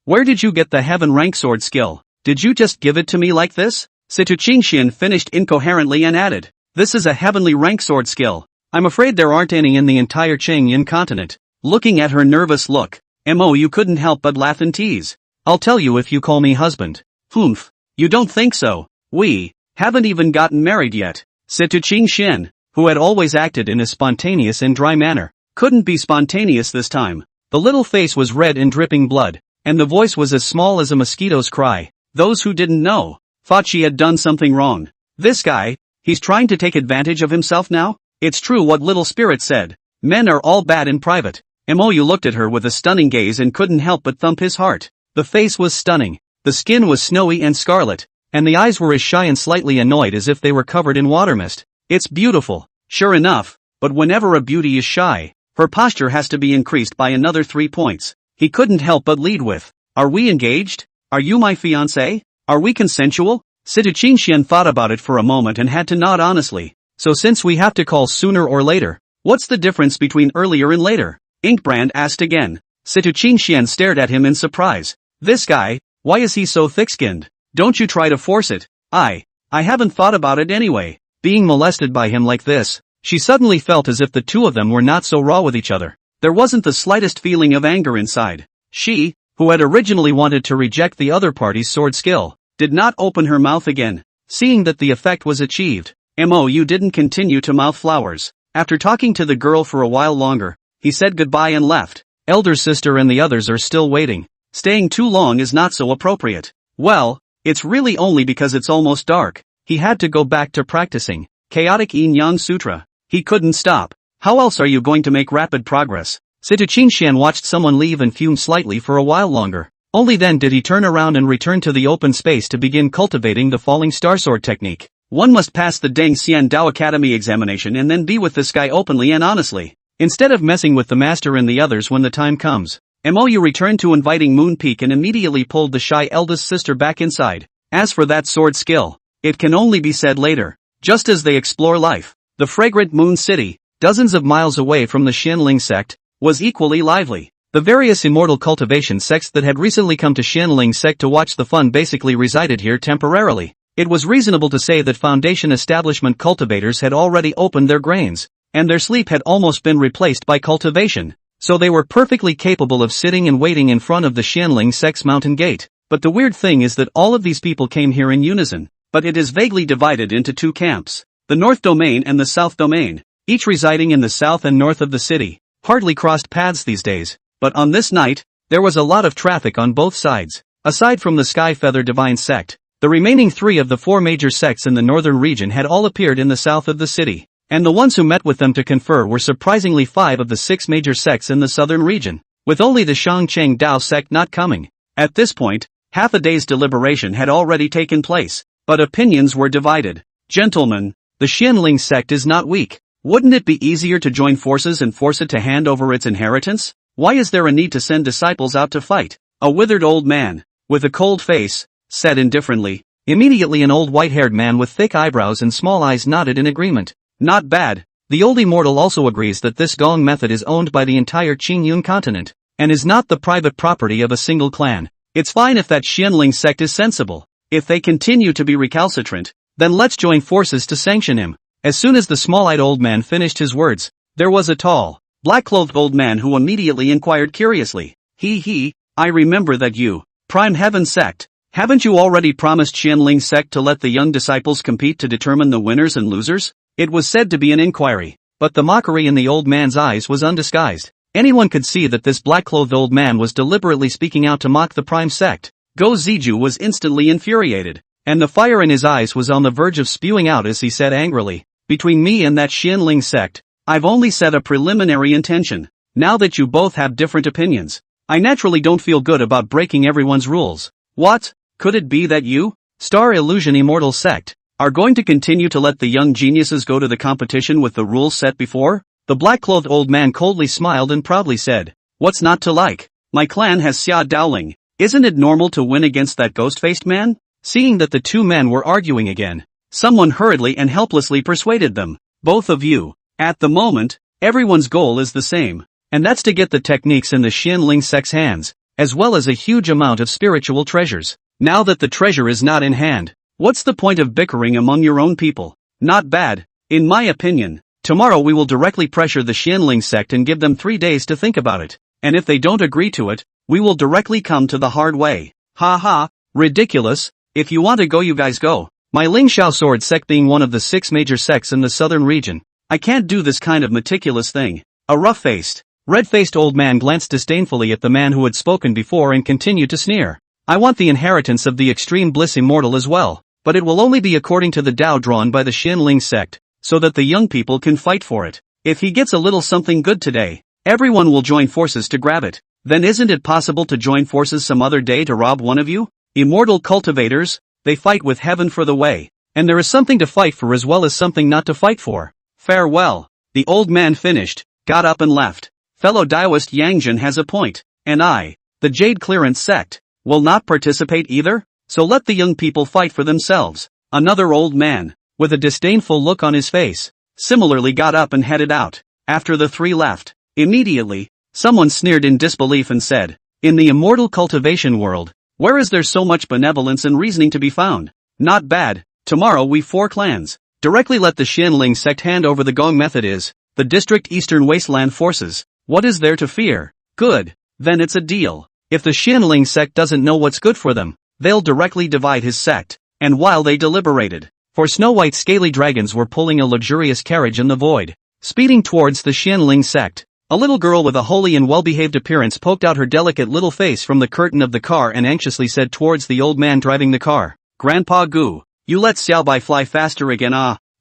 where did you get the heaven rank sword skill? Did you just give it to me like this? Sita Qingxian finished incoherently and added, "This is a heavenly rank sword skill. I'm afraid there aren't any in the entire Qingyan continent." Looking at her nervous look, Mou couldn't help but laugh and tease. "I'll tell you if you call me husband." "Humph, you don't think so? We haven't even gotten married yet." Sita Qingxian, who had always acted in a spontaneous and dry manner, couldn't be spontaneous this time. The little face was red and dripping blood, and the voice was as small as a mosquito's cry. Those who didn't know thought she had done something wrong. This guy, he's trying to take advantage of himself now? It's true what Little Spirit said. Men are all bad in private. Mou looked at her with a stunning gaze and couldn't help but thump his heart. The face was stunning. The skin was snowy and scarlet, and the eyes were as shy and slightly annoyed as if they were covered in water mist. It's beautiful, sure enough, but whenever a beauty is shy, her posture has to be increased by another 3 points. He couldn't help but lead with, "Are we engaged? Are you my fiancé? Are we consensual?" Sita Qingxian thought about it for a moment and had to nod honestly. "So since we have to call sooner or later, what's the difference between earlier and later?" Inkbrand asked again. Sita Qingxian stared at him in surprise. This guy, why is he so thick-skinned? Don't you try to force it. I haven't thought about it anyway. Being molested by him like this, she suddenly felt as if the two of them were not so raw with each other. There wasn't the slightest feeling of anger inside. She, who had originally wanted to reject the other party's sword skill, did not open her mouth again. Seeing that the effect was achieved, Mou didn't continue to mouth flowers. After talking to the girl for a while longer, he said goodbye and left. Elder sister and the others are still waiting. Staying too long is not so appropriate. Well, it's really only because it's almost dark. He had to go back to practicing Chaotic Yin-Yang Sutra. He couldn't stop. How else are you going to make rapid progress? Sita Qingxian watched someone leave and fumed slightly for a while longer. Only then did he turn around and return to the open space to begin cultivating the falling star sword technique. One must pass the Deng Xian Dao Academy examination and then be with this guy openly and honestly, instead of messing with the master and the others when the time comes. Mou returned to inviting Moon Peak and immediately pulled the shy eldest sister back inside. As for that sword skill, it can only be said later. Just as they explore life, the fragrant Moon City, dozens of miles away from the Xianling sect, was equally lively. The various immortal cultivation sects that had recently come to Xianling sect to watch the fun basically resided here temporarily. It was reasonable to say that Foundation establishment cultivators had already opened their grains, and their sleep had almost been replaced by cultivation. So they were perfectly capable of sitting and waiting in front of the Xianling sect's mountain gate. But the weird thing is that all of these people came here in unison. But it is vaguely divided into two camps, the North Domain and the South Domain, each residing in the south and north of the city. Hardly crossed paths these days, but on this night, there was a lot of traffic on both sides. Aside from the Sky Feather Divine sect, the remaining three of the four major sects in the northern region had all appeared in the south of the city. And the ones who met with them to confer were surprisingly 5 of the 6 major sects in the southern region, with only the Shangcheng Dao sect not coming. At this point, half a day's deliberation had already taken place, but opinions were divided. Gentlemen, the Xianling sect is not weak. Wouldn't it be easier to join forces and force it to hand over its inheritance? Why is there a need to send disciples out to fight? A withered old man, with a cold face, said indifferently. Immediately an old white-haired man with thick eyebrows and small eyes nodded in agreement. Not bad. The old immortal also agrees that this gong method is owned by the entire Qingyun continent, and is not the private property of a single clan. It's fine if that Xianling sect is sensible. If they continue to be recalcitrant, then let's join forces to sanction him. As soon as the small-eyed old man finished his words, there was a tall, black-clothed old man who immediately inquired curiously. I remember that you, Prime Heaven sect, haven't you already promised Xianling sect to let the young disciples compete to determine the winners and losers? It was said to be an inquiry, but the mockery in the old man's eyes was undisguised. Anyone could see that this black-clothed old man was deliberately speaking out to mock the Prime sect. Go Ziju was instantly infuriated, and the fire in his eyes was on the verge of spewing out as he said angrily, between me and that Xianling sect, I've only set a preliminary intention. Now that you both have different opinions, I naturally don't feel good about breaking everyone's rules. What? Could it be that you, Star Illusion Immortal Sect, are going to continue to let the young geniuses go to the competition with the rules set before? The black-clothed old man coldly smiled and proudly said, what's not to like? My clan has Xia Daoling. Isn't it normal to win against that ghost-faced man? Seeing that the two men were arguing again, someone hurriedly and helplessly persuaded them. Both of you. At the moment, everyone's goal is the same, and that's to get the techniques in the Xianling sect's hands, as well as a huge amount of spiritual treasures. Now that the treasure is not in hand, what's the point of bickering among your own people? Not bad, in my opinion. Tomorrow we will directly pressure the Xianling sect and give them 3 days to think about it, and if they don't agree to it, we will directly come to the hard way. Ha ha, ridiculous. If you want to go, you guys go. My Ling Xiao Sword sect being one of the 6 major sects in the southern region, I can't do this kind of meticulous thing. A rough-faced, red-faced old man glanced disdainfully at the man who had spoken before and continued to sneer. I want the inheritance of the extreme bliss immortal as well, but it will only be according to the Tao drawn by the Xianling sect, so that the young people can fight for it. If he gets a little something good today, everyone will join forces to grab it. Then isn't it possible to join forces some other day to rob one of you? Immortal cultivators, they fight with heaven for the way, and there is something to fight for as well as something not to fight for. Farewell. The old man finished, got up and left. Fellow Daoist Yangjin has a point, and I, the Jade Clearance sect, will not participate either, so let the young people fight for themselves. Another old man, with a disdainful look on his face, similarly got up and headed out. After the 3 left, immediately, someone sneered in disbelief and said, in the immortal cultivation world, where is there so much benevolence and reasoning to be found? Not bad. Tomorrow we 4 clans, directly let the Xianling sect hand over the gong method is, the district eastern wasteland forces. What is there to fear? Good. Then it's a deal. If the Xianling sect doesn't know what's good for them, they'll directly divide his sect. And while they deliberated, 4 snow-white scaly dragons were pulling a luxurious carriage in the void, speeding towards the Xianling sect. A little girl with a holy and well-behaved appearance poked out her delicate little face from the curtain of the car and anxiously said towards the old man driving the car, Grandpa Gu, you let Xiaobai fly faster again.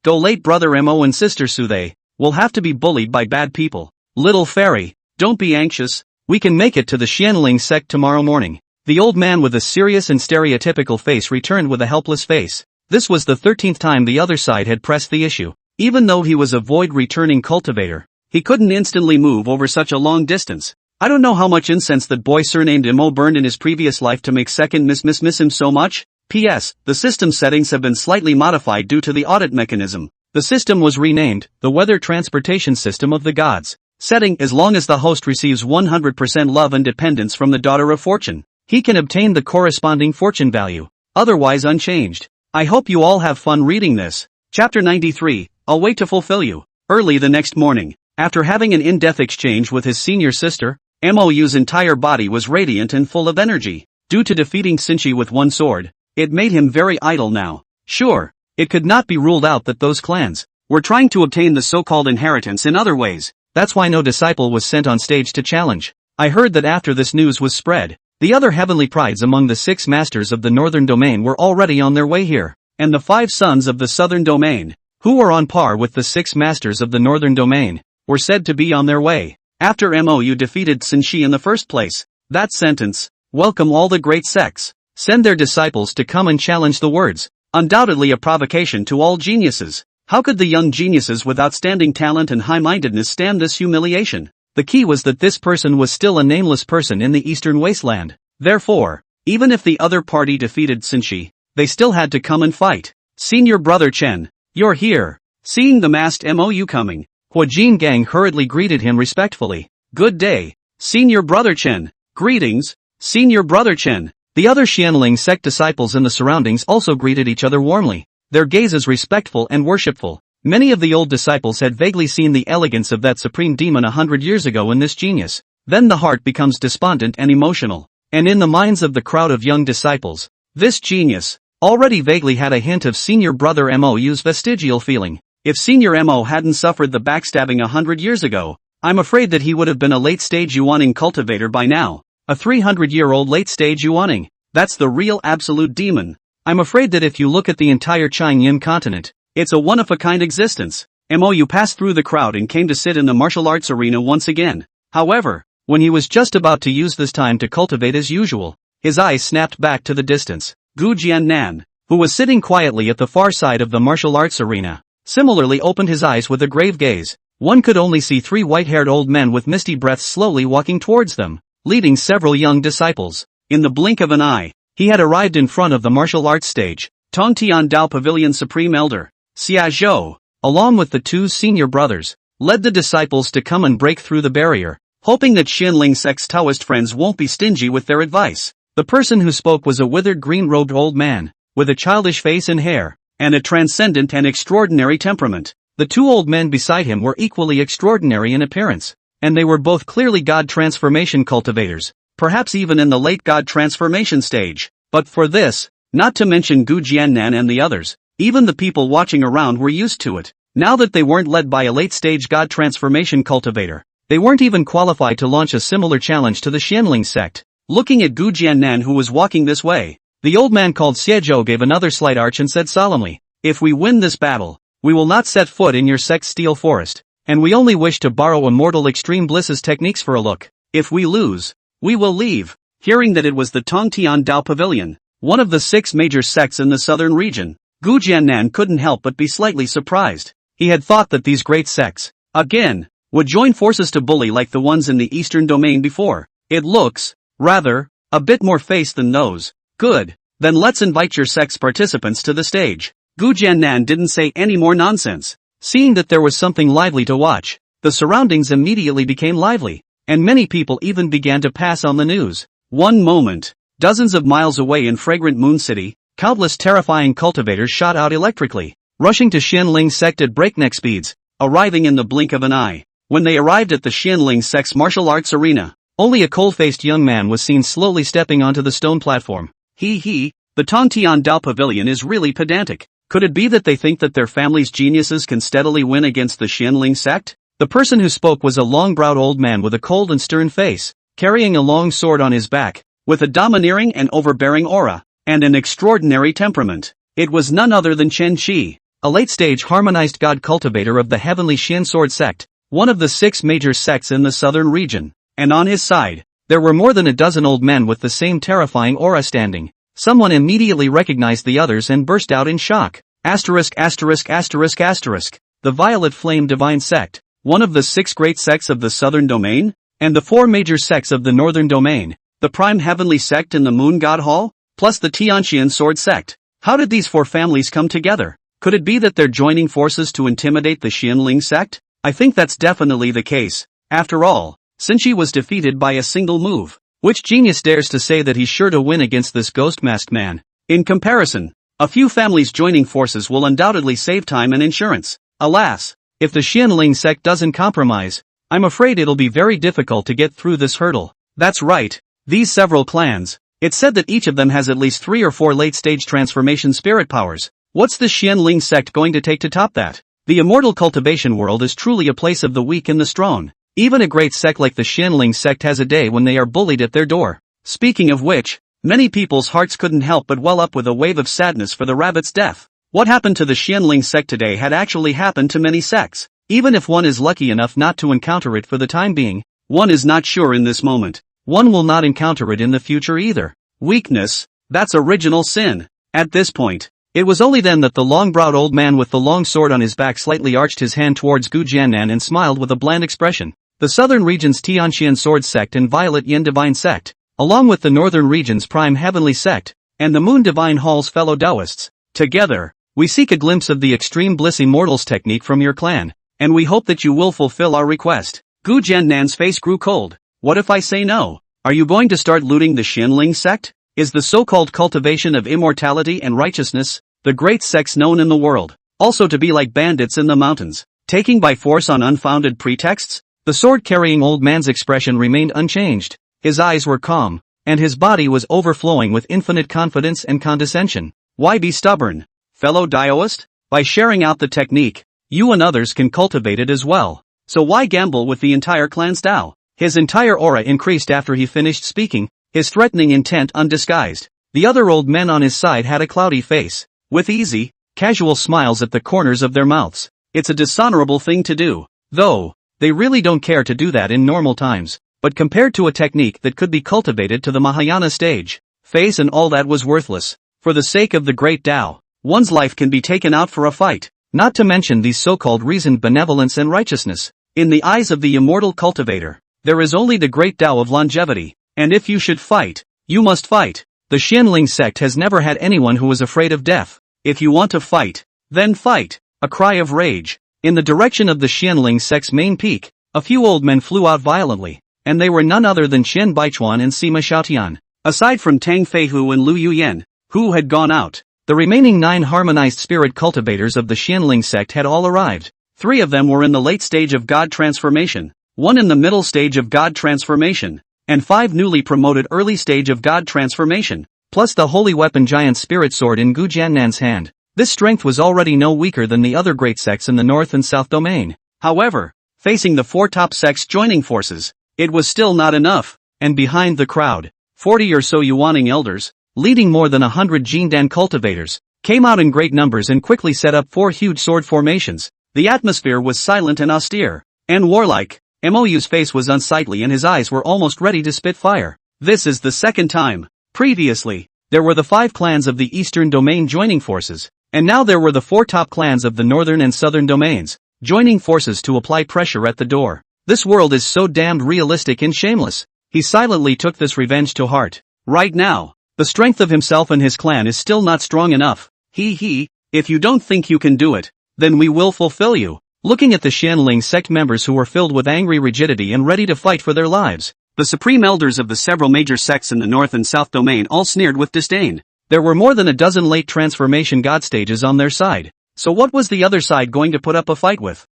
Go late brother Mo and sister Suthe, will have to be bullied by bad people. Little fairy, don't be anxious, we can make it to the Xianling sect tomorrow morning. The old man with a serious and stereotypical face returned with a helpless face. This was the 13th time the other side had pressed the issue. Even though he was a void-returning cultivator, he couldn't instantly move over such a long distance. I don't know how much incense that boy surnamed Imo burned in his previous life to make second miss him so much. P.S. The system settings have been slightly modified due to the audit mechanism. The system was renamed, the Weather Transportation System of the Gods. Setting, as long as the host receives 100% love and dependence from the Daughter of Fortune, he can obtain the corresponding fortune value, otherwise unchanged. I hope you all have fun reading this. Chapter 93, I'll wait to fulfill you. Early the next morning, after having an in-depth exchange with his senior sister, Mou's entire body was radiant and full of energy. Due to defeating Sinchi with one sword, it made him very idle now. Sure, it could not be ruled out that those clans were trying to obtain the so-called inheritance in other ways. That's why no disciple was sent on stage to challenge. I heard that after this news was spread, the other heavenly prides among the 6 masters of the northern domain were already on their way here, and the 5 sons of the southern domain, who were on par with the 6 masters of the northern domain, were said to be on their way. After Mou defeated Sinchi in the first place, that sentence, welcome all the great sects, send their disciples to come and challenge the words, undoubtedly a provocation to all geniuses. How could the young geniuses with outstanding talent and high-mindedness stand this humiliation? The key was that this person was still a nameless person in the eastern wasteland. Therefore, even if the other party defeated Sinchi, they still had to come and fight. Senior brother Chen, you're here. Seeing the masked Mou coming, Huajin Gang hurriedly greeted him respectfully. Good day, Senior brother Chen. Greetings, Senior brother Chen. The other Xianling sect disciples in the surroundings also greeted each other warmly, their gazes respectful and worshipful. Many of the old disciples had vaguely seen the elegance of that supreme demon 100 years ago in this genius. Then the heart becomes despondent and emotional. And in the minds of the crowd of young disciples, this genius already vaguely had a hint of Senior brother Mou's vestigial feeling. If Senior Mo hadn't suffered the backstabbing 100 years ago, I'm afraid that he would have been a late-stage Yuaning cultivator by now. A 300-year-old late-stage Yuaning. That's the real absolute demon. I'm afraid that if you look at the entire Changyin continent, it's a one-of-a-kind existence. Mou passed through the crowd and came to sit in the martial arts arena once again. However, when he was just about to use this time to cultivate as usual, his eyes snapped back to the distance. Gu Jiannan, who was sitting quietly at the far side of the martial arts arena, similarly opened his eyes with a grave gaze. One could only see 3 white-haired old men with misty breaths slowly walking towards them, leading several young disciples. In the blink of an eye, he had arrived in front of the martial arts stage. Tongtian Dao Pavilion Supreme Elder, Xia Zhou, along with the 2 senior brothers, led the disciples to come and break through the barrier, hoping that Xianling sect's Taoist friends won't be stingy with their advice. The person who spoke was a withered green-robed old man, with a childish face and hair, and a transcendent and extraordinary temperament. The 2 old men beside him were equally extraordinary in appearance, and they were both clearly God transformation cultivators, perhaps even in the late God transformation stage. But for this, not to mention Gu Jiannan and the others, even the people watching around were used to it. Now that they weren't led by a late-stage God transformation cultivator, they weren't even qualified to launch a similar challenge to the Xianling sect. Looking at Gu Jiannan who was walking this way, the old man called Xiezhou gave another slight arch and said solemnly, if we win this battle, we will not set foot in your sect's steel forest, and we only wish to borrow Immortal Extreme Bliss's techniques for a look. If we lose, we will leave. Hearing that it was the Tongtian Dao Pavilion, one of the 6 major sects in the southern region, Gu Jiannan couldn't help but be slightly surprised. He had thought that these great sects, again, would join forces to bully like the ones in the eastern domain before. It looks, rather, a bit more face than nose. Good, then let's invite your sect's participants to the stage. Gu Jiannan didn't say any more nonsense. Seeing that there was something lively to watch, the surroundings immediately became lively, and many people even began to pass on the news. One moment, dozens of miles away in fragrant Moon City, countless terrifying cultivators shot out electrically, rushing to Xianling sect at breakneck speeds, arriving in the blink of an eye. When they arrived at the Xianling sect's martial arts arena, only a cold-faced young man was seen slowly stepping onto the stone platform. The Tongtian Dao Pavilion is really pedantic. Could it be that they think that their family's geniuses can steadily win against the Xianling sect? The person who spoke was a long-browed old man with a cold and stern face, carrying a long sword on his back, with a domineering and overbearing aura, and an extraordinary temperament. It was none other than Chen Qi, a late-stage harmonized god cultivator of the heavenly Xian Sword sect, one of the 6 major sects in the southern region. And on his side, there were more than a dozen old men with the same terrifying aura standing, Someone immediately recognized the others and burst out in shock. Asterisk asterisk asterisk asterisk. The Violet Flame Divine Sect, one of the 6 great sects of the Southern Domain, and the 4 major sects of the Northern Domain, the Prime Heavenly Sect in the Moon God Hall, plus the Tianqian Sword Sect. How did these 4 families come together? Could it be that they're joining forces to intimidate the Xianling sect? I think that's definitely the case. After all, Xin Shi was defeated by a single move. Which genius dares to say that he's sure to win against this ghost masked man? In comparison, a few families joining forces will undoubtedly save time and insurance. Alas, if the Xianling sect doesn't compromise, I'm afraid it'll be very difficult to get through this hurdle. That's right, these several clans. It's said that each of them has at least 3 or 4 late-stage transformation spirit powers. What's the Xianling sect going to take to top that? The immortal cultivation world is truly a place of the weak and the strong. Even a great sect like the Xianling sect has a day when they are bullied at their door. Speaking of which, many people's hearts couldn't help but well up with a wave of sadness for the rabbit's death. What happened to the Xianling sect today had actually happened to many sects. Even if one is lucky enough not to encounter it for the time being, one is not sure in this moment. One will not encounter it in the future either. Weakness, that's original sin. At this point, it was only then that the long-browed old man with the long sword on his back slightly arched his hand towards Gu Jiannan and smiled with a bland expression. The southern region's Tianqian Sword Sect and Violet Yin Divine Sect, along with the northern region's Prime Heavenly Sect, and the Moon Divine Hall's fellow Taoists. Together, we seek a glimpse of the extreme bliss immortals technique from your clan, and we hope that you will fulfill our request. Gu Jiannan's face grew cold. What if I say no? Are you going to start looting the Xianling sect? Is the so-called cultivation of immortality and righteousness, the great sects known in the world, also to be like bandits in the mountains, taking by force on unfounded pretexts? The sword-carrying old man's expression remained unchanged. His eyes were calm, and his body was overflowing with infinite confidence and condescension. Why be stubborn, fellow Daoist? By sharing out the technique, you and others can cultivate it as well. So why gamble with the entire clan's Dao? His entire aura increased after he finished speaking, his threatening intent undisguised. The other old men on his side had a cloudy face, with easy, casual smiles at the corners of their mouths. It's a dishonorable thing to do, though. They really don't care to do that in normal times, but compared to a technique that could be cultivated to the Mahayana stage, face and all that was worthless. For the sake of the great Tao, one's life can be taken out for a fight, not to mention these so-called reasoned benevolence and righteousness. In the eyes of the immortal cultivator, there is only the great Tao of longevity, and if you should fight, you must fight. The Xianling sect has never had anyone who was afraid of death. If you want to fight, then fight. A cry of rage. In the direction of the Xianling sect's main peak, a few old men flew out violently, and they were none other than Qian Baichuan and Sima Xiaotian. Aside from Tang Feihu and Lu Yuyan, who had gone out, the remaining 9 harmonized spirit cultivators of the Xianling sect had all arrived. 3 of them were in the late stage of God transformation, 1 in the middle stage of God transformation, and 5 newly promoted early stage of God transformation, plus the holy weapon giant spirit sword in Gu Jiannan's hand. This strength was already no weaker than the other great sects in the North and South Domain. However, facing the 4 top sects joining forces, it was still not enough, and behind the crowd, 40 or so Yuaning elders, leading more than 100 Jindan cultivators, came out in great numbers and quickly set up 4 huge sword formations. The atmosphere was silent and austere, and warlike. Mou's face was unsightly and his eyes were almost ready to spit fire. This is the second time. Previously, there were the 5 clans of the Eastern Domain joining forces, and now there were the 4 top clans of the Northern and Southern Domains, joining forces to apply pressure at the door. This world is so damned realistic and shameless. He silently took this revenge to heart. Right now, the strength of himself and his clan is still not strong enough. If you don't think you can do it, then we will fulfill you. Looking at the Xianling sect members who were filled with angry rigidity and ready to fight for their lives, the supreme elders of the several major sects in the North and South Domain all sneered with disdain. There were more than a dozen late transformation god stages on their side. So what was the other side going to put up a fight with?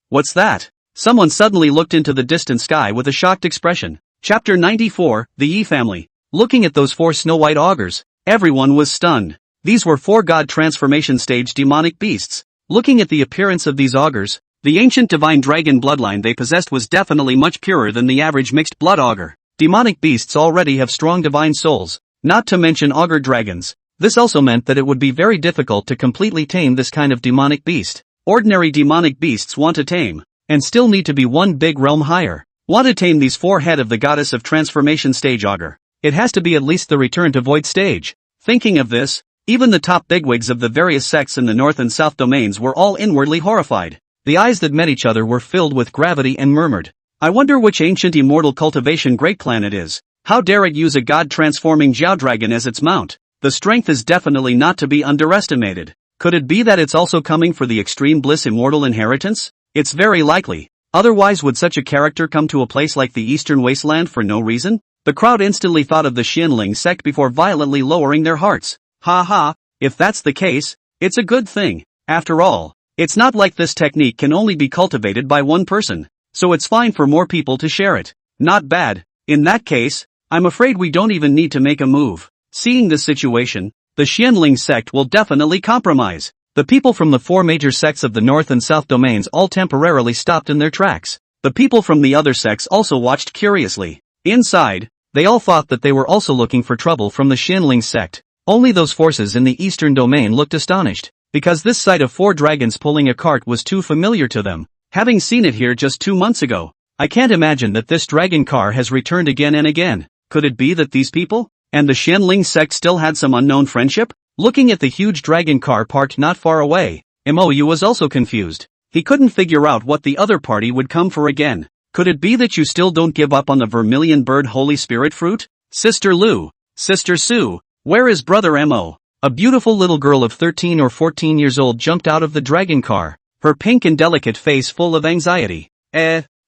What's that? Someone suddenly looked into the distant sky with a shocked expression. Chapter 94, The Yi Family. Looking at those 4 snow-white augurs, everyone was stunned. These were 4 god transformation stage demonic beasts. Looking at the appearance of these augurs, the ancient divine dragon bloodline they possessed was definitely much purer than the average mixed blood augur. Demonic beasts already have strong divine souls, not to mention augur dragons. This also meant that it would be very difficult to completely tame this kind of demonic beast. Ordinary demonic beasts want to tame, and still need to be one big realm higher. Want to tame these 4 head of the goddess of transformation stage augur. It has to be at least the return to void stage. Thinking of this, even the top bigwigs of the various sects in the North and South domains were all inwardly horrified. The eyes that met each other were filled with gravity and murmured, "I wonder which ancient immortal cultivation great clan it is. How dare it use a god-transforming Jiao dragon as its mount? The strength is definitely not to be underestimated. Could it be that it's also coming for the extreme bliss immortal inheritance? It's very likely. Otherwise would such a character come to a place like the Eastern Wasteland for no reason?" The crowd instantly thought of the Xianling sect before violently lowering their hearts. Ha ha, if that's the case, it's a good thing. After all, it's not like this technique can only be cultivated by one person, so it's fine for more people to share it. Not bad. In that case, I'm afraid we don't even need to make a move. Seeing this situation, the Xianling sect will definitely compromise. The people from the 4 major sects of the North and South domains all temporarily stopped in their tracks. The people from the other sects also watched curiously. Inside, they all thought that they were also looking for trouble from the Xianling sect. Only those forces in the Eastern domain looked astonished, because this sight of 4 dragons pulling a cart was too familiar to them, having seen it here just 2 months ago. I can't imagine that this dragon car has returned again and again. Could it be that these people and the Xianling sect still had some unknown friendship? Looking at the huge dragon car parked not far away, Mou was also confused. He couldn't figure out what the other party would come for again. Could it be that you still don't give up on the vermilion bird holy spirit fruit? Sister Lu, Sister Su, where is brother Mo? A beautiful little girl of 13 or 14 years old jumped out of the dragon car, her pink and delicate face full of anxiety.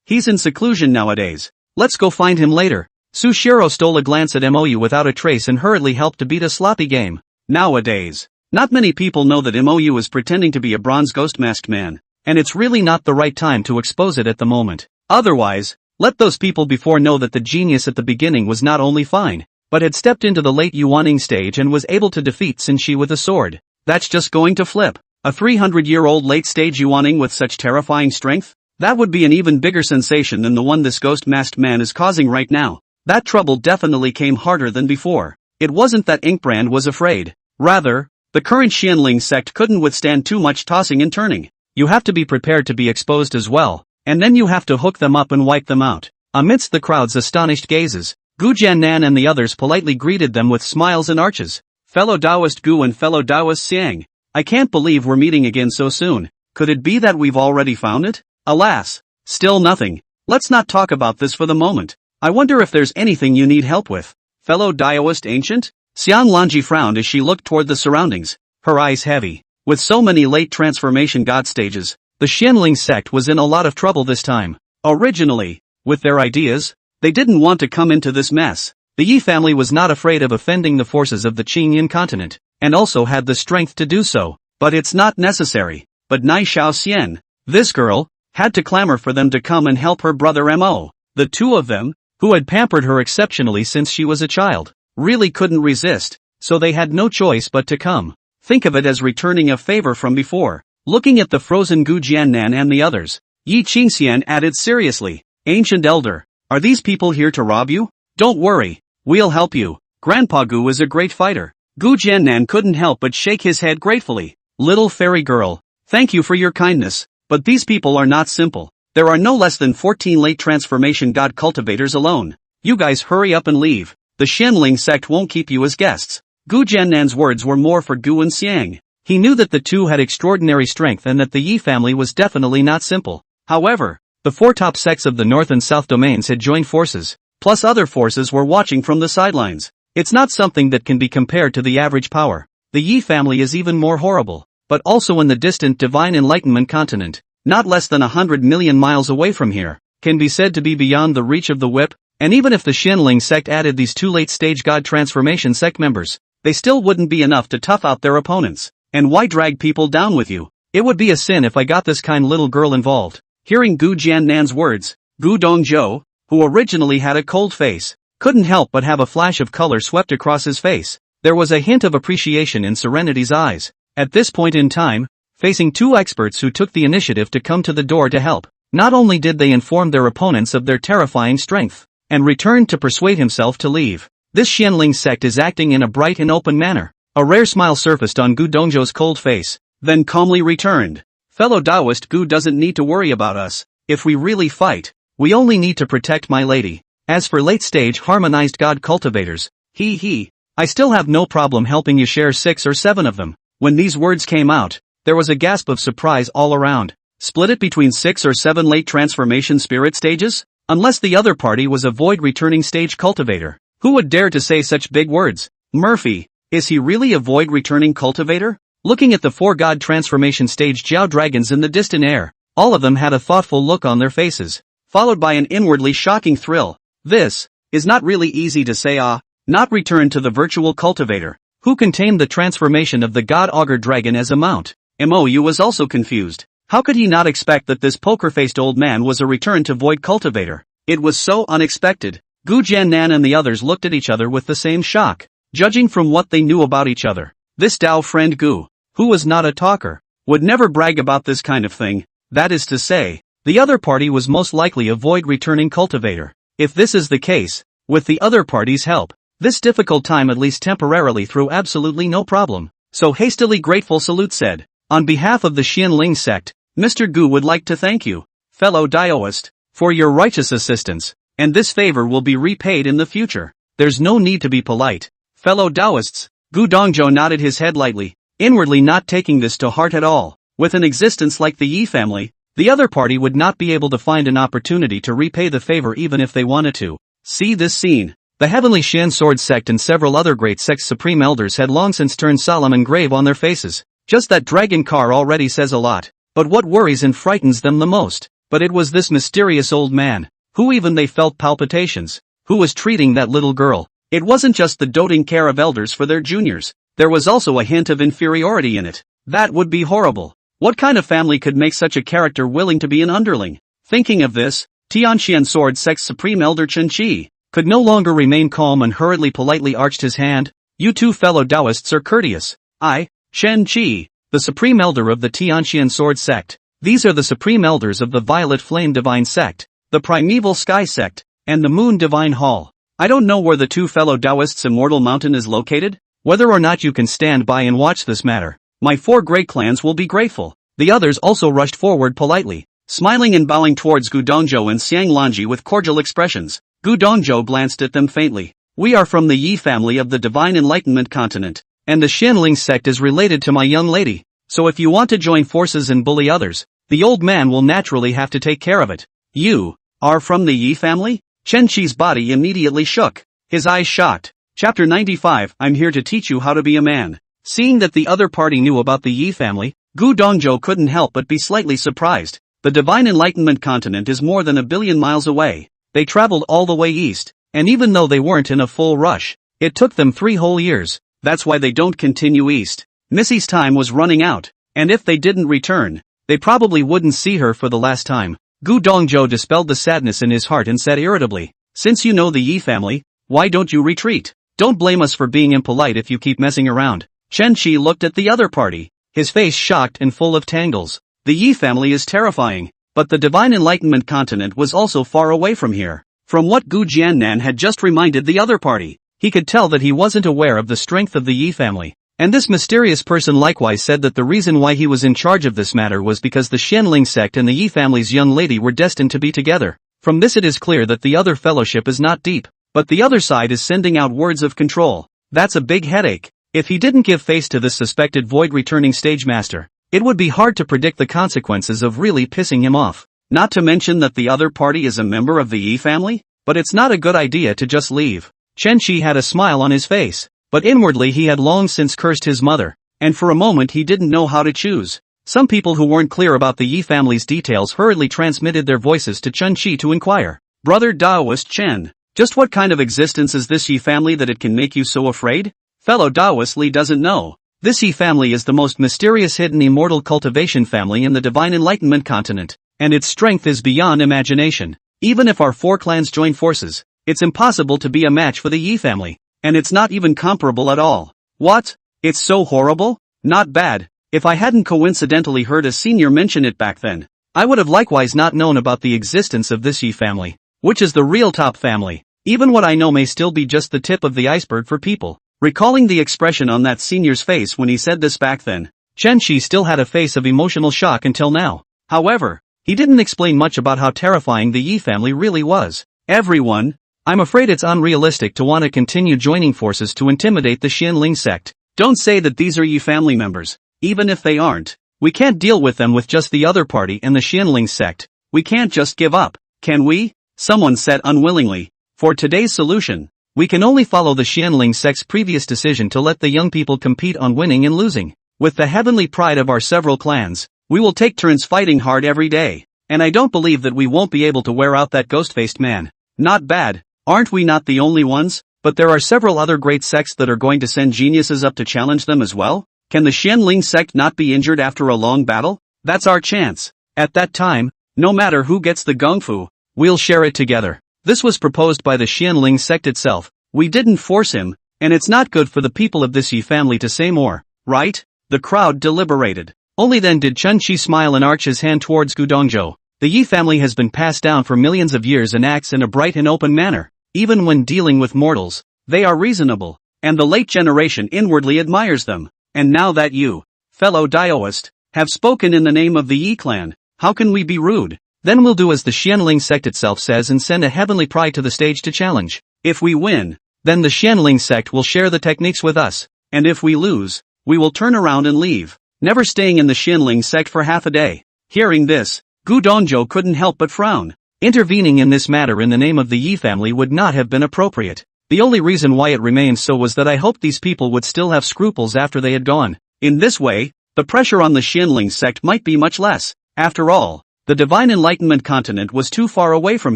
He's in seclusion nowadays. Let's go find him later. Sushiro stole a glance at Mou without a trace and hurriedly helped to beat a sloppy game. Nowadays, not many people know that Mou is pretending to be a bronze ghost masked man, and it's really not the right time to expose it at the moment. Otherwise, let those people before know that the genius at the beginning was not only fine, but had stepped into the late Yuaning stage and was able to defeat Xin Shi with a sword. That's just going to flip. A 300-year-old late-stage Yuaning with such terrifying strength? That would be an even bigger sensation than the one this ghost-masked man is causing right now. That trouble definitely came harder than before. It wasn't that Inkbrand was afraid. Rather, the current Xianling sect couldn't withstand too much tossing and turning. You have to be prepared to be exposed as well. And then you have to hook them up and wipe them out. Amidst the crowd's astonished gazes, Gu Jiannan and the others politely greeted them with smiles and arches. Fellow Taoist Gu and fellow Taoist Xiang, I can't believe we're meeting again so soon. Could it be that we've already found it? Alas, still nothing. Let's not talk about this for the moment. I wonder if there's anything you need help with. Fellow Taoist Ancient? Xian Lanji frowned as she looked toward the surroundings, her eyes heavy. With so many late transformation god stages, the Xianling sect was in a lot of trouble this time. Originally, with their ideas, they didn't want to come into this mess. The Yi family was not afraid of offending the forces of the Qingyan continent, and also had the strength to do so, but it's not necessary. But Nai Xiao Xian, this girl, had to clamor for them to come and help her brother Mo. The two of them, who had pampered her exceptionally since she was a child, really couldn't resist, so they had no choice but to come. Think of it as returning a favor from before. Looking at the frozen Gu Jiannan and the others, Yi Qingxian added seriously, Ancient Elder, are these people here to rob you? Don't worry, we'll help you. Grandpa Gu is a great fighter. Gu Jiannan couldn't help but shake his head gratefully. Little fairy girl, thank you for your kindness, but these people are not simple. There are no less than 14 late transformation god cultivators alone. You guys hurry up and leave. The Xianling sect won't keep you as guests. Gu Jiannan's words were more for Gu and Xiang. He knew that the two had extraordinary strength and that the Yi family was definitely not simple. However, the 4 top sects of the North and South domains had joined forces, plus other forces were watching from the sidelines. It's not something that can be compared to the average power. The Yi family is even more horrible, but also in the distant Divine Enlightenment continent, not less than 100 million miles away from here, can be said to be beyond the reach of the whip, and even if the Xianling sect added these 2 late-stage god transformation sect members, they still wouldn't be enough to tough out their opponents. And why drag people down with you? It would be a sin if I got this kind little girl involved. Hearing Gu Jiannan's words, Gu Dongzhou, who originally had a cold face, couldn't help but have a flash of color swept across his face. There was a hint of appreciation in Serenity's eyes. At this point in time, facing 2 experts who took the initiative to come to the door to help, not only did they inform their opponents of their terrifying strength, and returned to persuade himself to leave. This Xianling sect is acting in a bright and open manner. A rare smile surfaced on Gu Dongzhou's cold face, then calmly returned. Fellow Taoist Gu doesn't need to worry about us. If we really fight, we only need to protect my lady. As for late-stage harmonized god cultivators, I I still have no problem helping you share 6 or 7 of them. When these words came out, there was a gasp of surprise all around. Split it between 6 or 7 late transformation spirit stages? Unless the other party was a void returning stage cultivator. Who would dare to say such big words? Murphy, is he really a void returning cultivator? Looking at the 4 god transformation stage Jiao dragons in the distant air, all of them had a thoughtful look on their faces, followed by an inwardly shocking thrill. This is not really easy to say not return to the virtual cultivator. Who can tame the transformation of the god augur dragon as a mount? Mou was also confused. How could he not expect that this poker-faced old man was a return to void cultivator? It was so unexpected. Gu Jiannan and the others looked at each other with the same shock. Judging from what they knew about each other, this Dao friend Gu, who was not a talker, would never brag about this kind of thing. That is to say, the other party was most likely a void returning cultivator. If this is the case, with the other party's help, this difficult time at least temporarily through absolutely no problem. So hastily grateful Salute said, on behalf of the Xianling sect, Mr. Gu would like to thank you, fellow Daoist, for your righteous assistance, and this favor will be repaid in the future. There's no need to be polite, fellow Daoists. Gu Dongzhou nodded his head lightly, inwardly not taking this to heart at all. With an existence like the Yi family, the other party would not be able to find an opportunity to repay the favor even if they wanted to. See this scene. The Heavenly Xian Sword Sect and several other great sects' supreme elders had long since turned solemn and grave on their faces. Just that dragon car already says a lot. But what worries and frightens them the most? But it was this mysterious old man, who even they felt palpitations, who was treating that little girl. It wasn't just the doting care of elders for their juniors, there was also a hint of inferiority in it. That would be horrible. What kind of family could make such a character willing to be an underling? Thinking of this, Tianxian Sword Sect's Supreme Elder Chen Qi could no longer remain calm and hurriedly politely arched his hand. You two fellow Taoists are courteous. I, Chen Qi, the Supreme Elder of the Tianxian Sword Sect. These are the Supreme Elders of the Violet Flame Divine Sect, the Primeval Sky Sect, and the Moon Divine Hall. I don't know where the two fellow Taoists' immortal mountain is located. Whether or not you can stand by and watch this matter, my 4 great clans will be grateful. The others also rushed forward politely, smiling and bowing towards Gu Dongzhou and Xiang Lanji with cordial expressions. Gu Dongzhou glanced at them faintly. We are from the Yi family of the Divine Enlightenment continent, and the Xianling sect is related to my young lady. So if you want to join forces and bully others, the old man will naturally have to take care of it. You are from the Yi family? Chen Qi's body immediately shook, his eyes shocked. Chapter 95, I'm here to teach you how to be a man. Seeing that the other party knew about the Yi family, Gu Dongzhou couldn't help but be slightly surprised. The Divine Enlightenment continent is more than 1 billion miles away. They traveled all the way east, and even though they weren't in a full rush, it took them 3 whole years. That's why they don't continue east. Missy's time was running out, and if they didn't return, they probably wouldn't see her for the last time. Gu Dongzhou dispelled the sadness in his heart and said irritably, since you know the Yi family, why don't you retreat? Don't blame us for being impolite if you keep messing around. Chen Qi looked at the other party, his face shocked and full of tangles. The Yi family is terrifying, but the Divine Enlightenment continent was also far away from here. From what Gu Jiannan had just reminded the other party, he could tell that he wasn't aware of the strength of the Yi family. And this mysterious person likewise said that the reason why he was in charge of this matter was because the Xianling sect and the Yi family's young lady were destined to be together. From this it is clear that the other fellowship is not deep, but the other side is sending out words of control. That's a big headache. If he didn't give face to this suspected void returning stage master, it would be hard to predict the consequences of really pissing him off. Not to mention that the other party is a member of the Yi family? But it's not a good idea to just leave. Chen Qi had a smile on his face, but inwardly he had long since cursed his mother, and for a moment he didn't know how to choose. Some people who weren't clear about the Yi family's details hurriedly transmitted their voices to Chen Qi to inquire. Brother Daoist Chen, just what kind of existence is this Yi family that it can make you so afraid? Fellow Daoist Li doesn't know. This Yi family is the most mysterious hidden immortal cultivation family in the Divine Enlightenment continent, and its strength is beyond imagination. Even if our 4 clans join forces, it's impossible to be a match for the Yi family, and it's not even comparable at all. What? It's so horrible? Not bad. If I hadn't coincidentally heard a senior mention it back then, I would have likewise not known about the existence of this Yi family, which is the real top family. Even what I know may still be just the tip of the iceberg for people. Recalling the expression on that senior's face when he said this back then, Chen Qi still had a face of emotional shock until now. However, he didn't explain much about how terrifying the Yi family really was. Everyone, I'm afraid it's unrealistic to want to continue joining forces to intimidate the Xianling sect. Don't say that these are Yi family members. Even if they aren't, we can't deal with them with just the other party and the Xianling sect. We can't just give up, can we? Someone said unwillingly. For today's solution, we can only follow the Xianling sect's previous decision to let the young people compete on winning and losing. With the heavenly pride of our several clans, we will take turns fighting hard every day. And I don't believe that we won't be able to wear out that ghost-faced man. Not bad, aren't we not the only ones? But there are several other great sects that are going to send geniuses up to challenge them as well? Can the Xianling sect not be injured after a long battle? That's our chance. At that time, no matter who gets the gongfu, we'll share it together. This was proposed by the Xianling sect itself. We didn't force him, and it's not good for the people of this Yi family to say more, right? The crowd deliberated. Only then did Chun Chi smile and arch his hand towards Gu Dongzhou. The Yi family has been passed down for millions of years and acts in a bright and open manner. Even when dealing with mortals, they are reasonable, and the late generation inwardly admires them. And now that you, fellow Daoist, have spoken in the name of the Yi clan, how can we be rude? Then we'll do as the Xianling sect itself says and send a heavenly pride to the stage to challenge. If we win, then the Xianling sect will share the techniques with us, and if we lose, we will turn around and leave, never staying in the Xianling sect for half a day. Hearing this, Gu Dongzhou couldn't help but frown. Intervening in this matter in the name of the Yi family would not have been appropriate. The only reason why it remained so was that I hoped these people would still have scruples after they had gone. In this way, the pressure on the Xianling sect might be much less. After all, the Divine Enlightenment continent was too far away from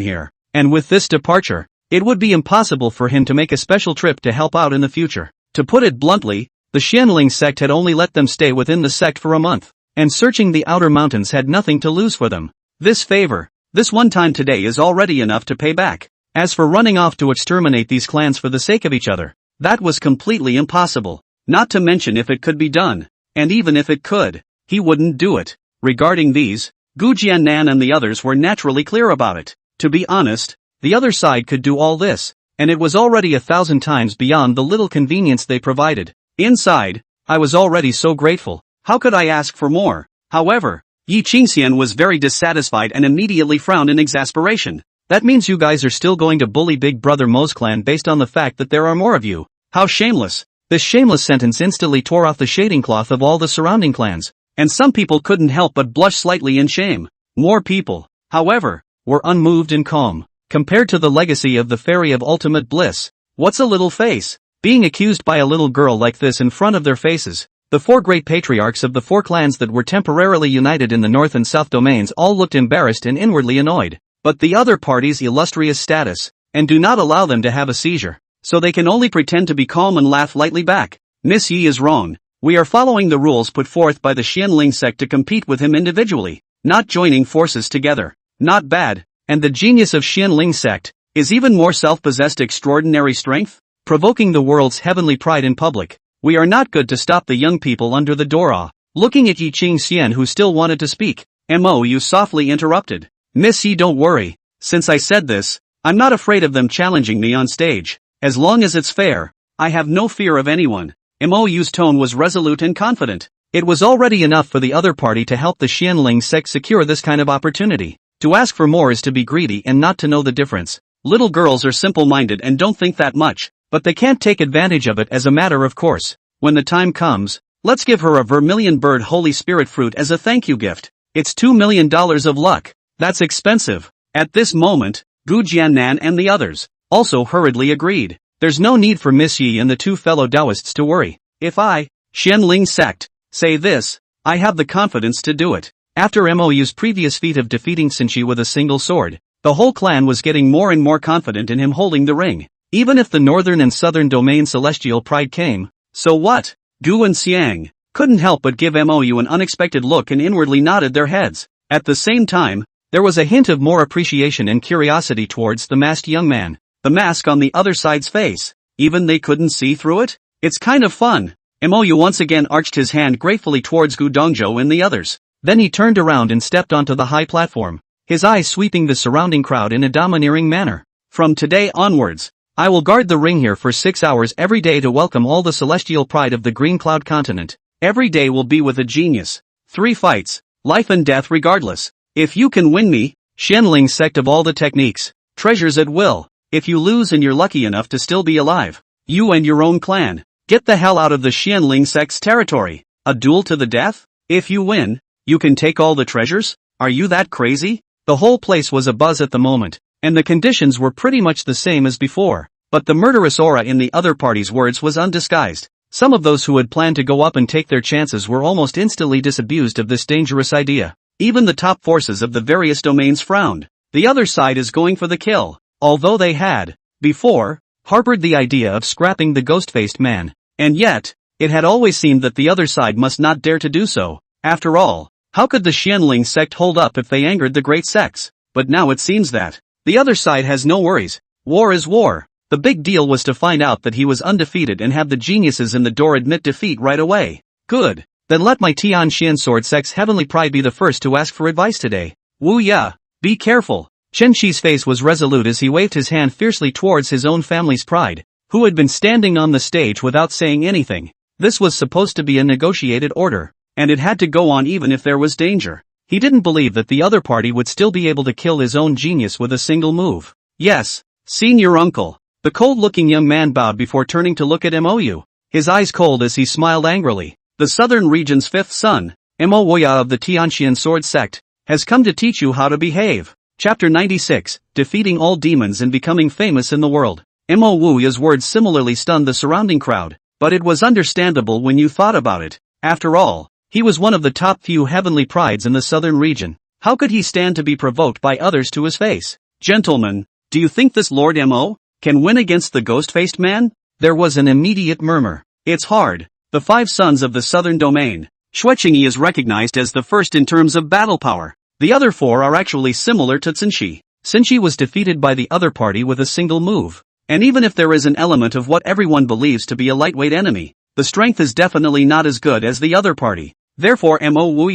here, and with this departure, it would be impossible for him to make a special trip to help out in the future. To put it bluntly, the Xianling sect had only let them stay within the sect for a month, and searching the outer mountains had nothing to lose for them. This favor, this one time today is already enough to pay back. As for running off to exterminate these clans for the sake of each other, that was completely impossible. Not to mention if it could be done, and even if it could, he wouldn't do it. Regarding these, Gu Jiannan and the others were naturally clear about it. To be honest, the other side could do all this, and it was already 1,000 times beyond the little convenience they provided. Inside, I was already so grateful. How could I ask for more? However, Yi Qingxian was very dissatisfied and immediately frowned in exasperation. That means you guys are still going to bully Big Brother Mo's clan based on the fact that there are more of you. How shameless. This shameless sentence instantly tore off the shading cloth of all the surrounding clans, and some people couldn't help but blush slightly in shame. More people, however, were unmoved and calm. Compared to the legacy of the Fairy of Ultimate Bliss, what's a little face? Being accused by a little girl like this in front of their faces. The four great patriarchs of the four clans that were temporarily united in the North and South domains all looked embarrassed and inwardly annoyed. But the other party's illustrious status, and do not allow them to have a seizure, so they can only pretend to be calm and laugh lightly back. Miss Yi is wrong. We are following the rules put forth by the Xianling sect to compete with him individually, not joining forces together. Not bad. And the genius of Xianling sect is even more self-possessed extraordinary strength, provoking the world's heavenly pride in public. We are not good to stop the young people under the door. Looking at Yi Qingxian who still wanted to speak, Mo softly interrupted. Miss Yi, don't worry. Since I said this, I'm not afraid of them challenging me on stage. As long as it's fair, I have no fear of anyone. Mo's tone was resolute and confident. It was already enough for the other party to help the Xianling sect secure this kind of opportunity. To ask for more is to be greedy and not to know the difference. Little girls are simple-minded and don't think that much, but they can't take advantage of it as a matter of course. When the time comes, let's give her a vermilion bird holy spirit fruit as a thank you gift. It's $2 million of luck. That's expensive. At this moment, Gu Jiannan and the others also hurriedly agreed. There's no need for Miss Yi and the two fellow Taoists to worry. If I, Xianling sect, say this, I have the confidence to do it. After Mo's previous feat of defeating Sinchi with a single sword, the whole clan was getting more and more confident in him holding the ring. Even if the northern and southern domain celestial pride came, so what? Gu and Xiang couldn't help but give Mo an unexpected look and inwardly nodded their heads. At the same time, there was a hint of more appreciation and curiosity towards the masked young man. The mask on the other side's face. Even they couldn't see through it? It's kind of fun. Mo once again arched his hand gratefully towards Gu Dongzhou and the others. Then he turned around and stepped onto the high platform, his eyes sweeping the surrounding crowd in a domineering manner. From today onwards, I will guard the ring here for 6 hours every day to welcome all the celestial pride of the Green Cloud continent. Every day will be with a genius. 3 fights, life and death regardless. If you can win me, Xianling sect of all the techniques, treasures at will. If you lose and you're lucky enough to still be alive, you and your own clan, get the hell out of the Xianling sect's territory. A duel to the death? If you win, you can take all the treasures? Are you that crazy? The whole place was abuzz at the moment, and the conditions were pretty much the same as before, but the murderous aura in the other party's words was undisguised. Some of those who had planned to go up and take their chances were almost instantly disabused of this dangerous idea. Even the top forces of the various domains frowned. The other side is going for the kill. Although they had, before, harbored the idea of scrapping the ghost-faced man, and yet, it had always seemed that the other side must not dare to do so. After all, how could the Xianling sect hold up if they angered the great sects? But now it seems that the other side has no worries. War is war. The big deal was to find out that he was undefeated and have the geniuses in the door admit defeat right away. Good. Then let my Tian Xian Sword Sect's heavenly pride be the first to ask for advice today. Wu ya, be careful. Chen Shi's face was resolute as he waved his hand fiercely towards his own family's pride, who had been standing on the stage without saying anything. This was supposed to be a negotiated order, and it had to go on even if there was danger. He didn't believe that the other party would still be able to kill his own genius with a single move. Yes, senior uncle. The cold-looking young man bowed before turning to look at Mou, his eyes cold as he smiled angrily. The southern region's fifth son, Mou of the Tianxian Sword Sect, has come to teach you how to behave. Chapter 96, Defeating All Demons and Becoming Famous in the World. Mou's words similarly stunned the surrounding crowd, but it was understandable when you thought about it. After all, he was one of the top few heavenly prides in the southern region. How could he stand to be provoked by others to his face? Gentlemen, do you think this Lord Mo can win against the ghost-faced man? There was an immediate murmur. It's hard. The five sons of the southern domain. Xueqingyi is recognized as the first in terms of battle power. The other four are actually similar to Cixi. Cixi was defeated by the other party with a single move. And even if there is an element of what everyone believes to be a lightweight enemy, the strength is definitely not as good as the other party. Therefore Mou,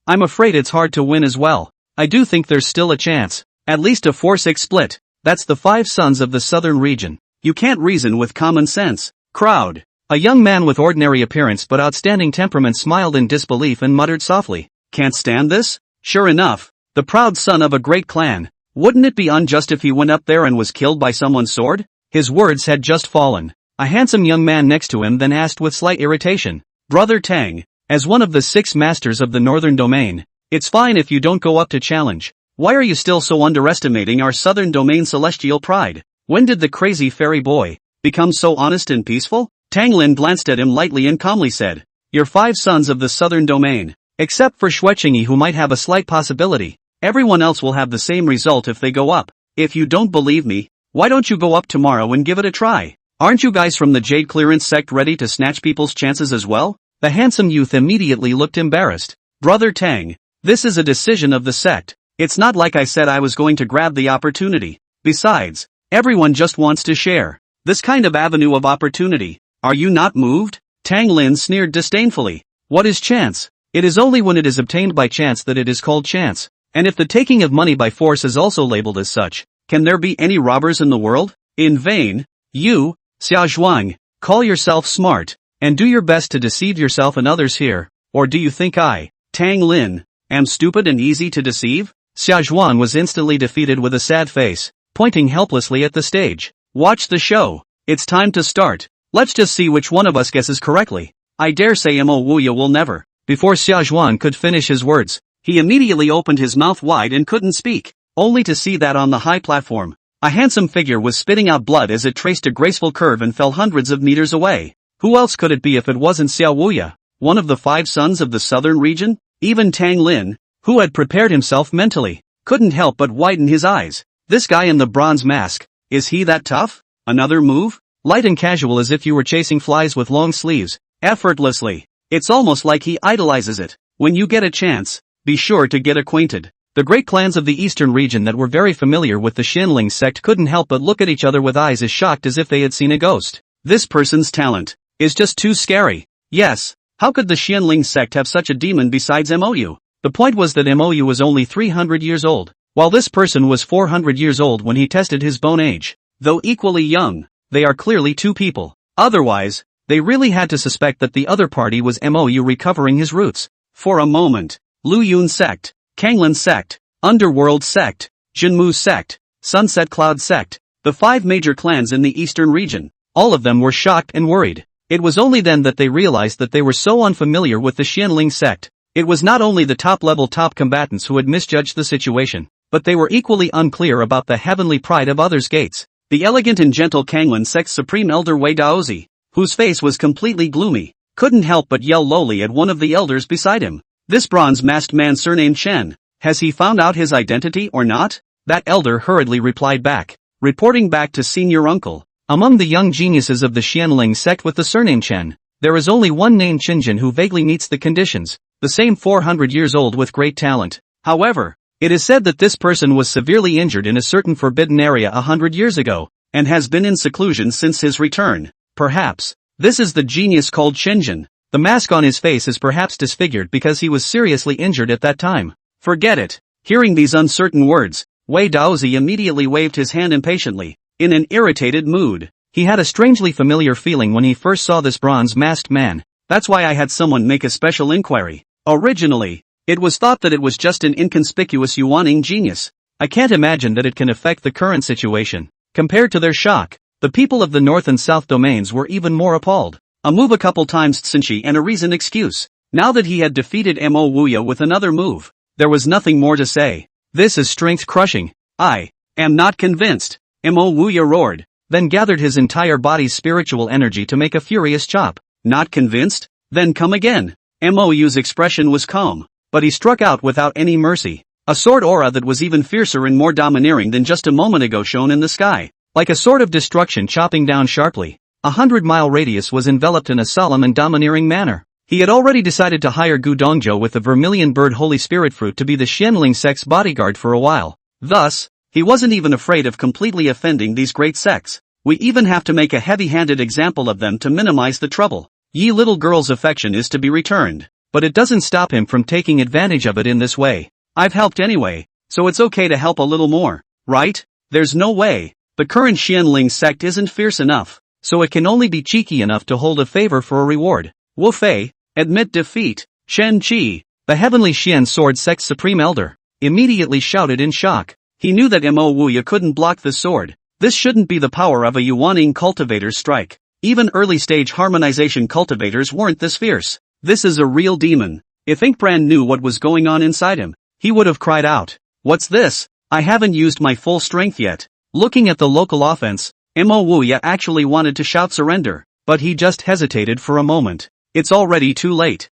I'm afraid it's hard to win as well. I do think there's still a chance. At least a 4-6 split. That's the five sons of the southern region. You can't reason with common sense. Crowd. A young man with ordinary appearance but outstanding temperament smiled in disbelief and muttered softly, "Can't stand this?" Sure enough, the proud son of a great clan. Wouldn't it be unjust if he went up there and was killed by someone's sword? His words had just fallen. A handsome young man next to him then asked with slight irritation, "Brother Tang, as one of the 6 masters of the northern domain, it's fine if you don't go up to challenge. Why are you still so underestimating our southern domain celestial pride? When did the crazy fairy boy become so honest and peaceful?" Tang Lin glanced at him lightly and calmly said, "You're 5 sons of the southern domain. Except for Xueqingyi, who might have a slight possibility. Everyone else will have the same result if they go up. If you don't believe me, why don't you go up tomorrow and give it a try? Aren't you guys from the Jade Clearance sect ready to snatch people's chances as well?" The handsome youth immediately looked embarrassed. "Brother Tang, this is a decision of the sect. It's not like I said I was going to grab the opportunity. Besides, everyone just wants to share this kind of avenue of opportunity. Are you not moved?" Tang Lin sneered disdainfully. "What is chance? It is only when it is obtained by chance that it is called chance. And if the taking of money by force is also labeled as such, can there be any robbers in the world? In vain. You, Xia Zhuang, call yourself smart, and do your best to deceive yourself and others here. Or do you think I, Tang Lin, am stupid and easy to deceive?" Xia Zhuang was instantly defeated with a sad face, pointing helplessly at the stage. "Watch the show. It's time to start. Let's just see which one of us guesses correctly. I dare say Mo Wuya will never." Before Xia Zhuang could finish his words, he immediately opened his mouth wide and couldn't speak, only to see that on the high platform, a handsome figure was spitting out blood as it traced a graceful curve and fell hundreds of meters away. Who else could it be if it wasn't Xiao Wuya, one of the 5 sons of the southern region? Even Tang Lin, who had prepared himself mentally, couldn't help but widen his eyes. This guy in the bronze mask, is he that tough? Another move? Light and casual as if you were chasing flies with long sleeves, effortlessly. It's almost like he idolizes it. When you get a chance, be sure to get acquainted. The great clans of the eastern region that were very familiar with the Xianling sect couldn't help but look at each other with eyes as shocked as if they had seen a ghost. This person's talent is just too scary. Yes, how could the Xianling sect have such a demon besides Mou? The point was that Mou was only 300 years old, while this person was 400 years old when he tested his bone age. Though equally young, they are clearly 2 people. Otherwise, they really had to suspect that the other party was Mou recovering his roots. For a moment, Lu Yun sect, Kanglin sect, Underworld sect, Jinmu sect, Sunset Cloud sect, the 5 major clans in the eastern region. All of them were shocked and worried. It was only then that they realized that they were so unfamiliar with the Xianling sect. It was not only the top-level top combatants who had misjudged the situation, but they were equally unclear about the heavenly pride of others' gates. The elegant and gentle Kanglan sect's supreme elder Wei Daozi, whose face was completely gloomy, couldn't help but yell lowly at one of the elders beside him. This bronze-masked man surnamed Chen, has he found out his identity or not? That elder hurriedly replied back, reporting back to senior uncle. Among the young geniuses of the Xianling sect with the surname Chen, there is only one named Qinjin who vaguely meets the conditions, the same 400 years old with great talent. However, it is said that this person was severely injured in a certain forbidden area 100 years ago, and has been in seclusion since his return. Perhaps, this is the genius called Qinjin. The mask on his face is perhaps disfigured because he was seriously injured at that time. Forget it. Hearing these uncertain words, Wei Daozi immediately waved his hand impatiently, in an irritated mood. He had a strangely familiar feeling when he first saw this bronze-masked man. That's why I had someone make a special inquiry. Originally, it was thought that it was just an inconspicuous Yuaning genius. I can't imagine that it can affect the current situation. Compared to their shock, the people of the north and south domains were even more appalled. A move a couple times Tsinchi and a reason excuse. Now that he had defeated Mo Wuya with another move, there was nothing more to say. This is strength-crushing. I am not convinced. Mo Wuya roared, then gathered his entire body's spiritual energy to make a furious chop. Not convinced? Then come again. Mo Wu's expression was calm, but he struck out without any mercy. A sword aura that was even fiercer and more domineering than just a moment ago shone in the sky, like a sword of destruction chopping down sharply. 100-mile radius was enveloped in a solemn and domineering manner. He had already decided to hire Gu Dongzhou with the Vermilion Bird Holy Spirit Fruit to be the Xianling sect's bodyguard for a while. Thus, he wasn't even afraid of completely offending these great sects. We even have to make a heavy-handed example of them to minimize the trouble. Ye little girl's affection is to be returned, but it doesn't stop him from taking advantage of it in this way. I've helped anyway, so it's okay to help a little more, right? There's no way. The current Xianling sect isn't fierce enough, so it can only be cheeky enough to hold a favor for a reward. Wu Fei, admit defeat. Chen Qi, the heavenly Xian sword sect's supreme elder, immediately shouted in shock. He knew that Mo Wuya couldn't block the sword. This shouldn't be the power of a Yuaning cultivator's strike. Even early-stage harmonization cultivators weren't this fierce. This is a real demon. If Inkbrand knew what was going on inside him, he would have cried out, "What's this? I haven't used my full strength yet." Looking at the local offense, Mo Wuya actually wanted to shout surrender, but he just hesitated for a moment. It's already too late.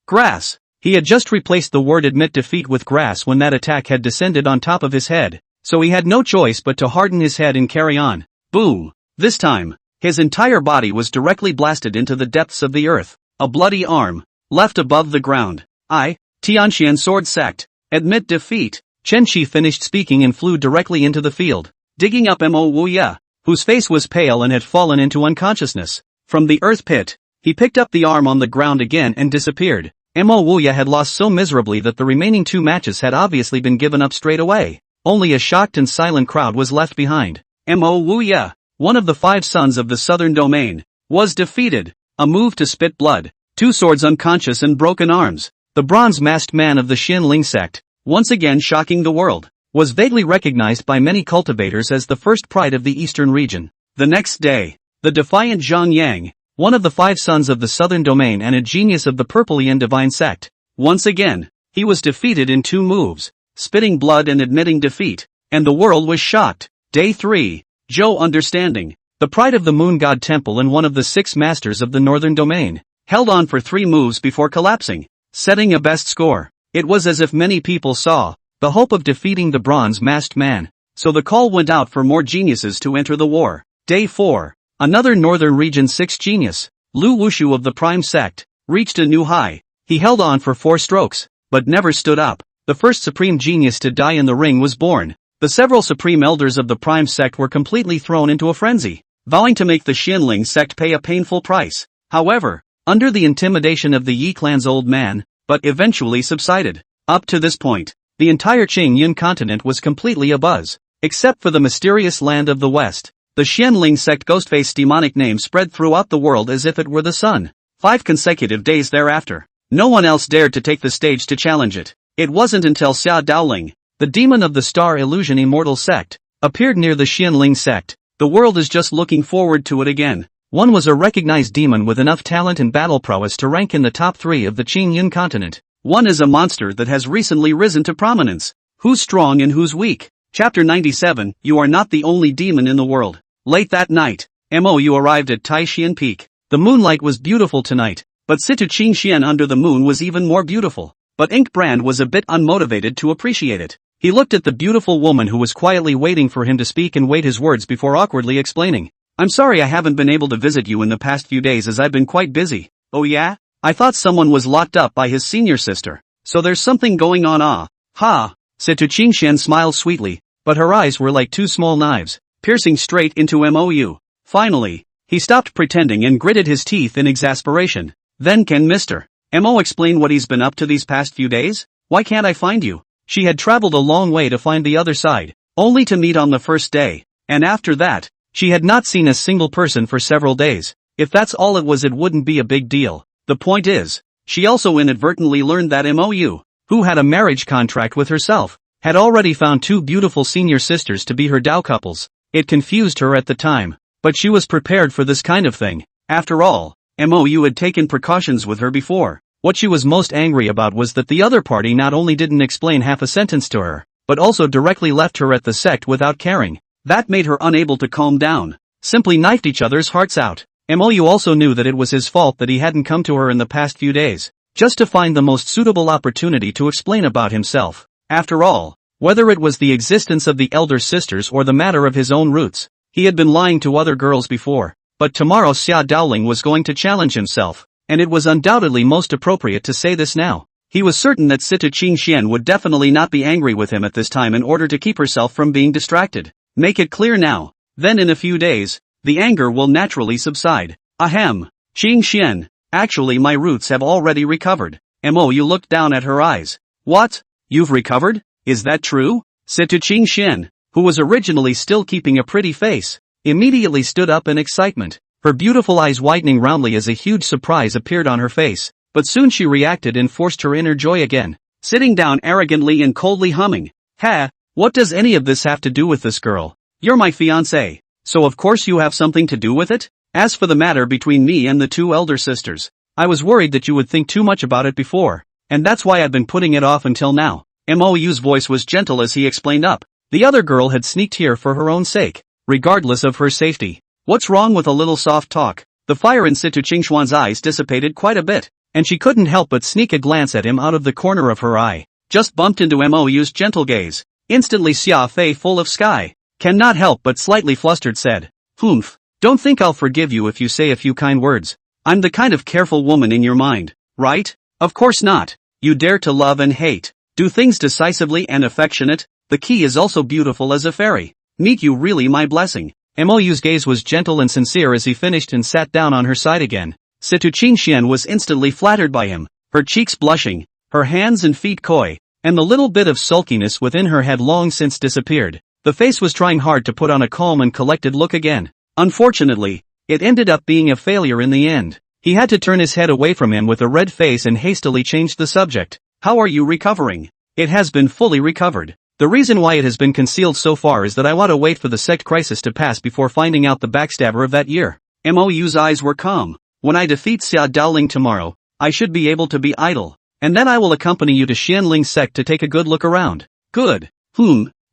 Grass. He had just replaced the word admit defeat with grass when that attack had descended on top of his head, so he had no choice but to harden his head and carry on. Boom. This time, his entire body was directly blasted into the depths of the earth. A bloody arm, left above the ground. Tianxian Sword Sect, admit defeat. Chen Qi finished speaking and flew directly into the field, digging up Mo Wuya, whose face was pale and had fallen into unconsciousness. From the earth pit, he picked up the arm on the ground again and disappeared. Mo Wuya had lost so miserably that the remaining 2 matches had obviously been given up straight away. Only a shocked and silent crowd was left behind. Mo Wuya, one of the 5 sons of the southern domain, was defeated. A move to spit blood, 2 swords unconscious and broken arms. The bronze-masked man of the Xianling sect, once again shocking the world, was vaguely recognized by many cultivators as the first pride of the eastern region. The next day, the defiant Zhang Yang, one of the 5 sons of the southern domain and a genius of the Purpleian divine sect, once again, he was defeated in 2 moves, spitting blood and admitting defeat, and the world was shocked. Day 3, Zhou Understanding, the pride of the Moon God Temple and one of the 6 masters of the northern domain, held on for 3 moves before collapsing, setting a best score. It was as if many people saw the hope of defeating the bronze-masked man, so the call went out for more geniuses to enter the war. Day 4, another northern region 6 genius, Lu Wushu of the Prime Sect, reached a new high. He held on for 4 strokes, but never stood up. The first supreme genius to die in the ring was born. The several supreme elders of the Prime Sect were completely thrown into a frenzy, vowing to make the Xianling sect pay a painful price. However, under the intimidation of the Yi clan's old man, but eventually subsided. Up to this point, the entire Qingyun continent was completely abuzz, except for the mysterious land of the west. The Xianling sect Ghostface demonic name spread throughout the world as if it were the sun. 5 consecutive days thereafter, no one else dared to take the stage to challenge it. It wasn't until Xia Daoling, the demon of the Star Illusion Immortal Sect, appeared near the Xianling sect. The world is just looking forward to it again. One was a recognized demon with enough talent and battle prowess to rank in the top 3 of the Qingyun continent. One is a monster that has recently risen to prominence. Who's strong and who's weak? Chapter 97, You are not the only demon in the world. Late that night, you arrived at Taixian Peak. The moonlight was beautiful tonight, but Situ Qingxian under the moon was even more beautiful. But Ink Brand was a bit unmotivated to appreciate it. He looked at the beautiful woman who was quietly waiting for him to speak and wait his words before awkwardly explaining. I'm sorry I haven't been able to visit you in the past few days as I've been quite busy. Oh yeah? I thought someone was locked up by his senior sister. So there's something going on. Ha. Situ Qingxian smiled sweetly, but her eyes were like 2 small knives, piercing straight into Mou. Finally, he stopped pretending and gritted his teeth in exasperation. Then can Mr. Mo explain what he's been up to these past few days? Why can't I find you? She had traveled a long way to find the other side, only to meet on the first day, and after that, she had not seen a single person for several days. If that's all it was, it wouldn't be a big deal. The point is, she also inadvertently learned that Mou, who had a marriage contract with herself, had already found 2 beautiful senior sisters to be her Dao couples. It confused her at the time, but she was prepared for this kind of thing. After all, Mou had taken precautions with her before. What she was most angry about was that the other party not only didn't explain half a sentence to her, but also directly left her at the sect without caring. That made her unable to calm down. Simply knifed each other's hearts out. Mou also knew that it was his fault that he hadn't come to her in the past few days, just to find the most suitable opportunity to explain about himself. After all, whether it was the existence of the elder sisters or the matter of his own roots, he had been lying to other girls before. But tomorrow Xia Daoling was going to challenge himself, and it was undoubtedly most appropriate to say this now. He was certain that Situ Qingxian would definitely not be angry with him at this time in order to keep herself from being distracted. Make it clear now. Then in a few days, the anger will naturally subside. Ahem. Qingxian. Actually my roots have already recovered. Mou looked down at her eyes. What? You've recovered? Is that true? Situ Qingxian, who was originally still keeping a pretty face, immediately stood up in excitement. Her beautiful eyes widening roundly as a huge surprise appeared on her face, but soon she reacted and forced her inner joy again, sitting down arrogantly and coldly humming. Ha, what does any of this have to do with this girl? You're my fiancé, so of course you have something to do with it? As for the matter between me and the 2 elder sisters, I was worried that you would think too much about it before, and that's why I've been putting it off until now. Mou's voice was gentle as he explained up. The other girl had sneaked here for her own sake, regardless of her safety. What's wrong with a little soft talk? The fire in Situ Qingxuan's eyes dissipated quite a bit, and she couldn't help but sneak a glance at him out of the corner of her eye. Just bumped into Mou's gentle gaze. Instantly Xia Fei, full of sky, cannot help but slightly flustered, said, Humph, don't think I'll forgive you if you say a few kind words. I'm the kind of careful woman in your mind, right? Of course not. You dare to love and hate. Do things decisively and affectionate. The key is also beautiful as a fairy. Meet you really my blessing. Mou's gaze was gentle and sincere as he finished and sat down on her side again. Situ Qingxian was instantly flattered by him, her cheeks blushing, her hands and feet coy, and the little bit of sulkiness within her had long since disappeared. The face was trying hard to put on a calm and collected look again. Unfortunately, it ended up being a failure in the end. He had to turn his head away from him with a red face and hastily changed the subject. How are you recovering? It has been fully recovered. The reason why it has been concealed so far is that I want to wait for the sect crisis to pass before finding out the backstabber of that year. Mou's eyes were calm. When I defeat Xia Daoling tomorrow, I should be able to be idle, and then I will accompany you to Xianling sect to take a good look around. Good.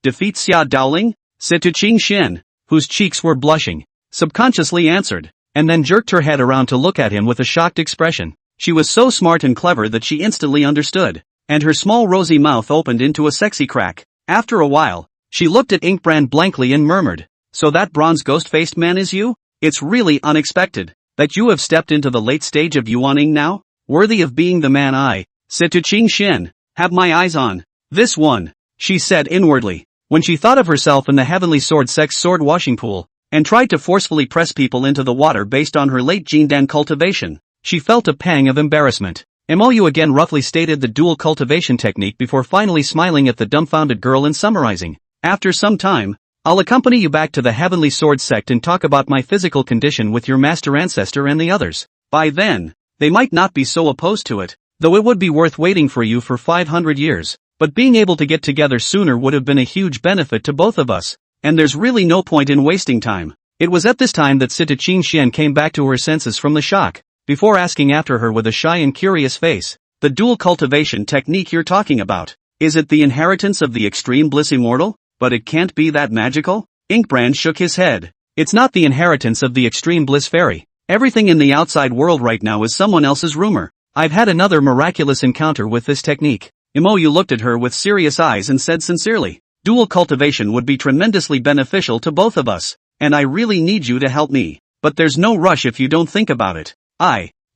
Defeat Xia Daoling? Situ Qingxian, whose cheeks were blushing, subconsciously answered, and then jerked her head around to look at him with a shocked expression. She was so smart and clever that she instantly understood, and her small rosy mouth opened into a sexy crack. After a while, she looked at Inkbrand blankly and murmured, So that bronze ghost-faced man is you? It's really unexpected that you have stepped into the late stage of yuaning now? Worthy of being the man I, Situ Qingxian, have my eyes on. This one, she said inwardly, when she thought of herself in the Heavenly Sword Sect's sword washing pool, and tried to forcefully press people into the water based on her late Jindan cultivation. She felt a pang of embarrassment. Mou again roughly stated the dual cultivation technique before finally smiling at the dumbfounded girl and summarizing. After some time, I'll accompany you back to the Heavenly Sword Sect and talk about my physical condition with your master ancestor and the others. By then, they might not be so opposed to it, though it would be worth waiting for you for 500 years, but being able to get together sooner would have been a huge benefit to both of us. and there's really no point in wasting time. It was at this time that Sita-Chin Xian came back to her senses from the shock, before asking after her with a shy and curious face. The dual cultivation technique you're talking about. Is it the inheritance of the extreme bliss immortal? But it can't be that magical? Inkbrand shook his head. It's not the inheritance of the extreme bliss fairy. Everything in the outside world right now is someone else's rumor. I've had another miraculous encounter with this technique. Imoyu looked at her with serious eyes and said sincerely, dual cultivation would be tremendously beneficial to both of us, and I really need you to help me. But there's no rush if you don't think about it.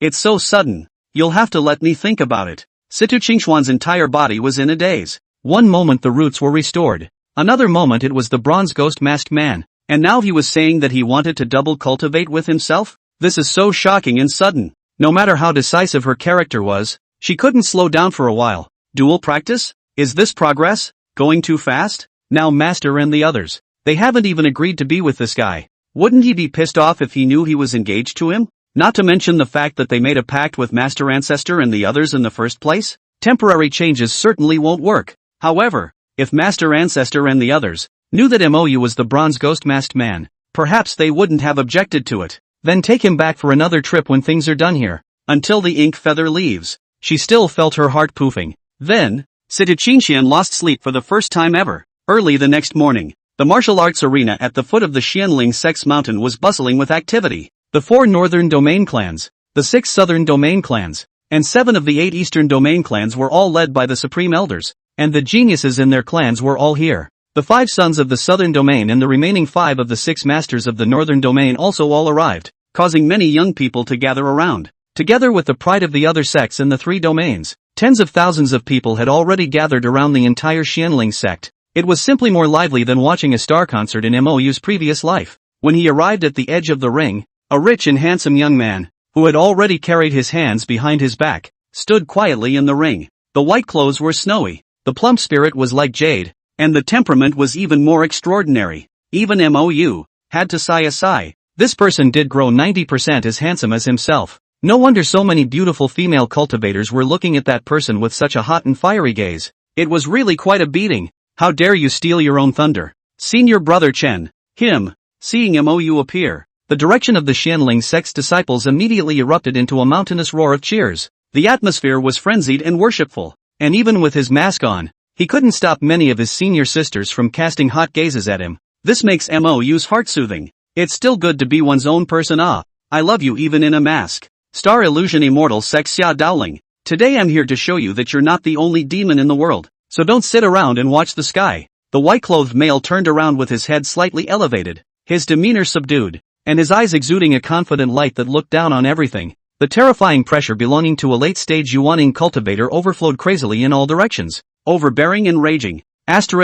It's so sudden. You'll have to let me think about it. Situ Qingxuan's entire body was in a daze. One moment the roots were restored. Another moment it was the bronze ghost masked man. And now he was saying that he wanted to double cultivate with himself? This is so shocking and sudden. No matter how decisive her character was, she couldn't slow down for a while. Dual practice? Is this progress? Going too fast? Now Master and the others. They haven't even agreed to be with this guy. Wouldn't he be pissed off if he knew he was engaged to him? Not to mention the fact that they made a pact with Master Ancestor and the others in the first place? Temporary changes certainly won't work. However, if Master Ancestor and the others knew that MOU was the bronze ghost masked man, perhaps they wouldn't have objected to it. Then take him back for another trip when things are done here. Until the ink feather leaves. She still felt her heart poofing. Then, Sita Qingxian lost sleep for the first time ever. Early the next morning, the martial arts arena at the foot of the Xianling Sect's mountain was bustling with activity. The 4 northern domain clans, the 6 southern domain clans, and 7 of the 8 eastern domain clans were all led by the supreme elders, and the geniuses in their clans were all here. The 5 sons of the southern domain and the remaining 5 of the 6 masters of the northern domain also all arrived, causing many young people to gather around. Together with the pride of the other sects in the 3 domains, tens of thousands of people had already gathered around the entire Xianling sect. It was simply more lively than watching a star concert in MOU's previous life. When he arrived at the edge of the ring, a rich and handsome young man, who had already carried his hands behind his back, stood quietly in the ring. The white clothes were snowy, the plump spirit was like jade, and the temperament was even more extraordinary. Even MOU had to sigh a sigh. This person did grow 90% as handsome as himself. No wonder so many beautiful female cultivators were looking at that person with such a hot and fiery gaze. It was really quite a beating. How dare you steal your own thunder? Senior brother Chen, him, seeing MOU appear. The direction of the Xianling sect's disciples immediately erupted into a mountainous roar of cheers. The atmosphere was frenzied and worshipful, and even with his mask on, he couldn't stop many of his senior sisters from casting hot gazes at him. This makes MOU's heart soothing. It's still good to be one's own person. I love you even in a mask. Star Illusion Immortal Sect Xia Daoling. Today I'm here to show you that you're not the only demon in the world, so don't sit around and watch the sky. The white-clothed male turned around with his head slightly elevated, his demeanor subdued, and his eyes exuding a confident light that looked down on everything. The terrifying pressure belonging to a late-stage Yuaning cultivator overflowed crazily in all directions, overbearing and raging. Xia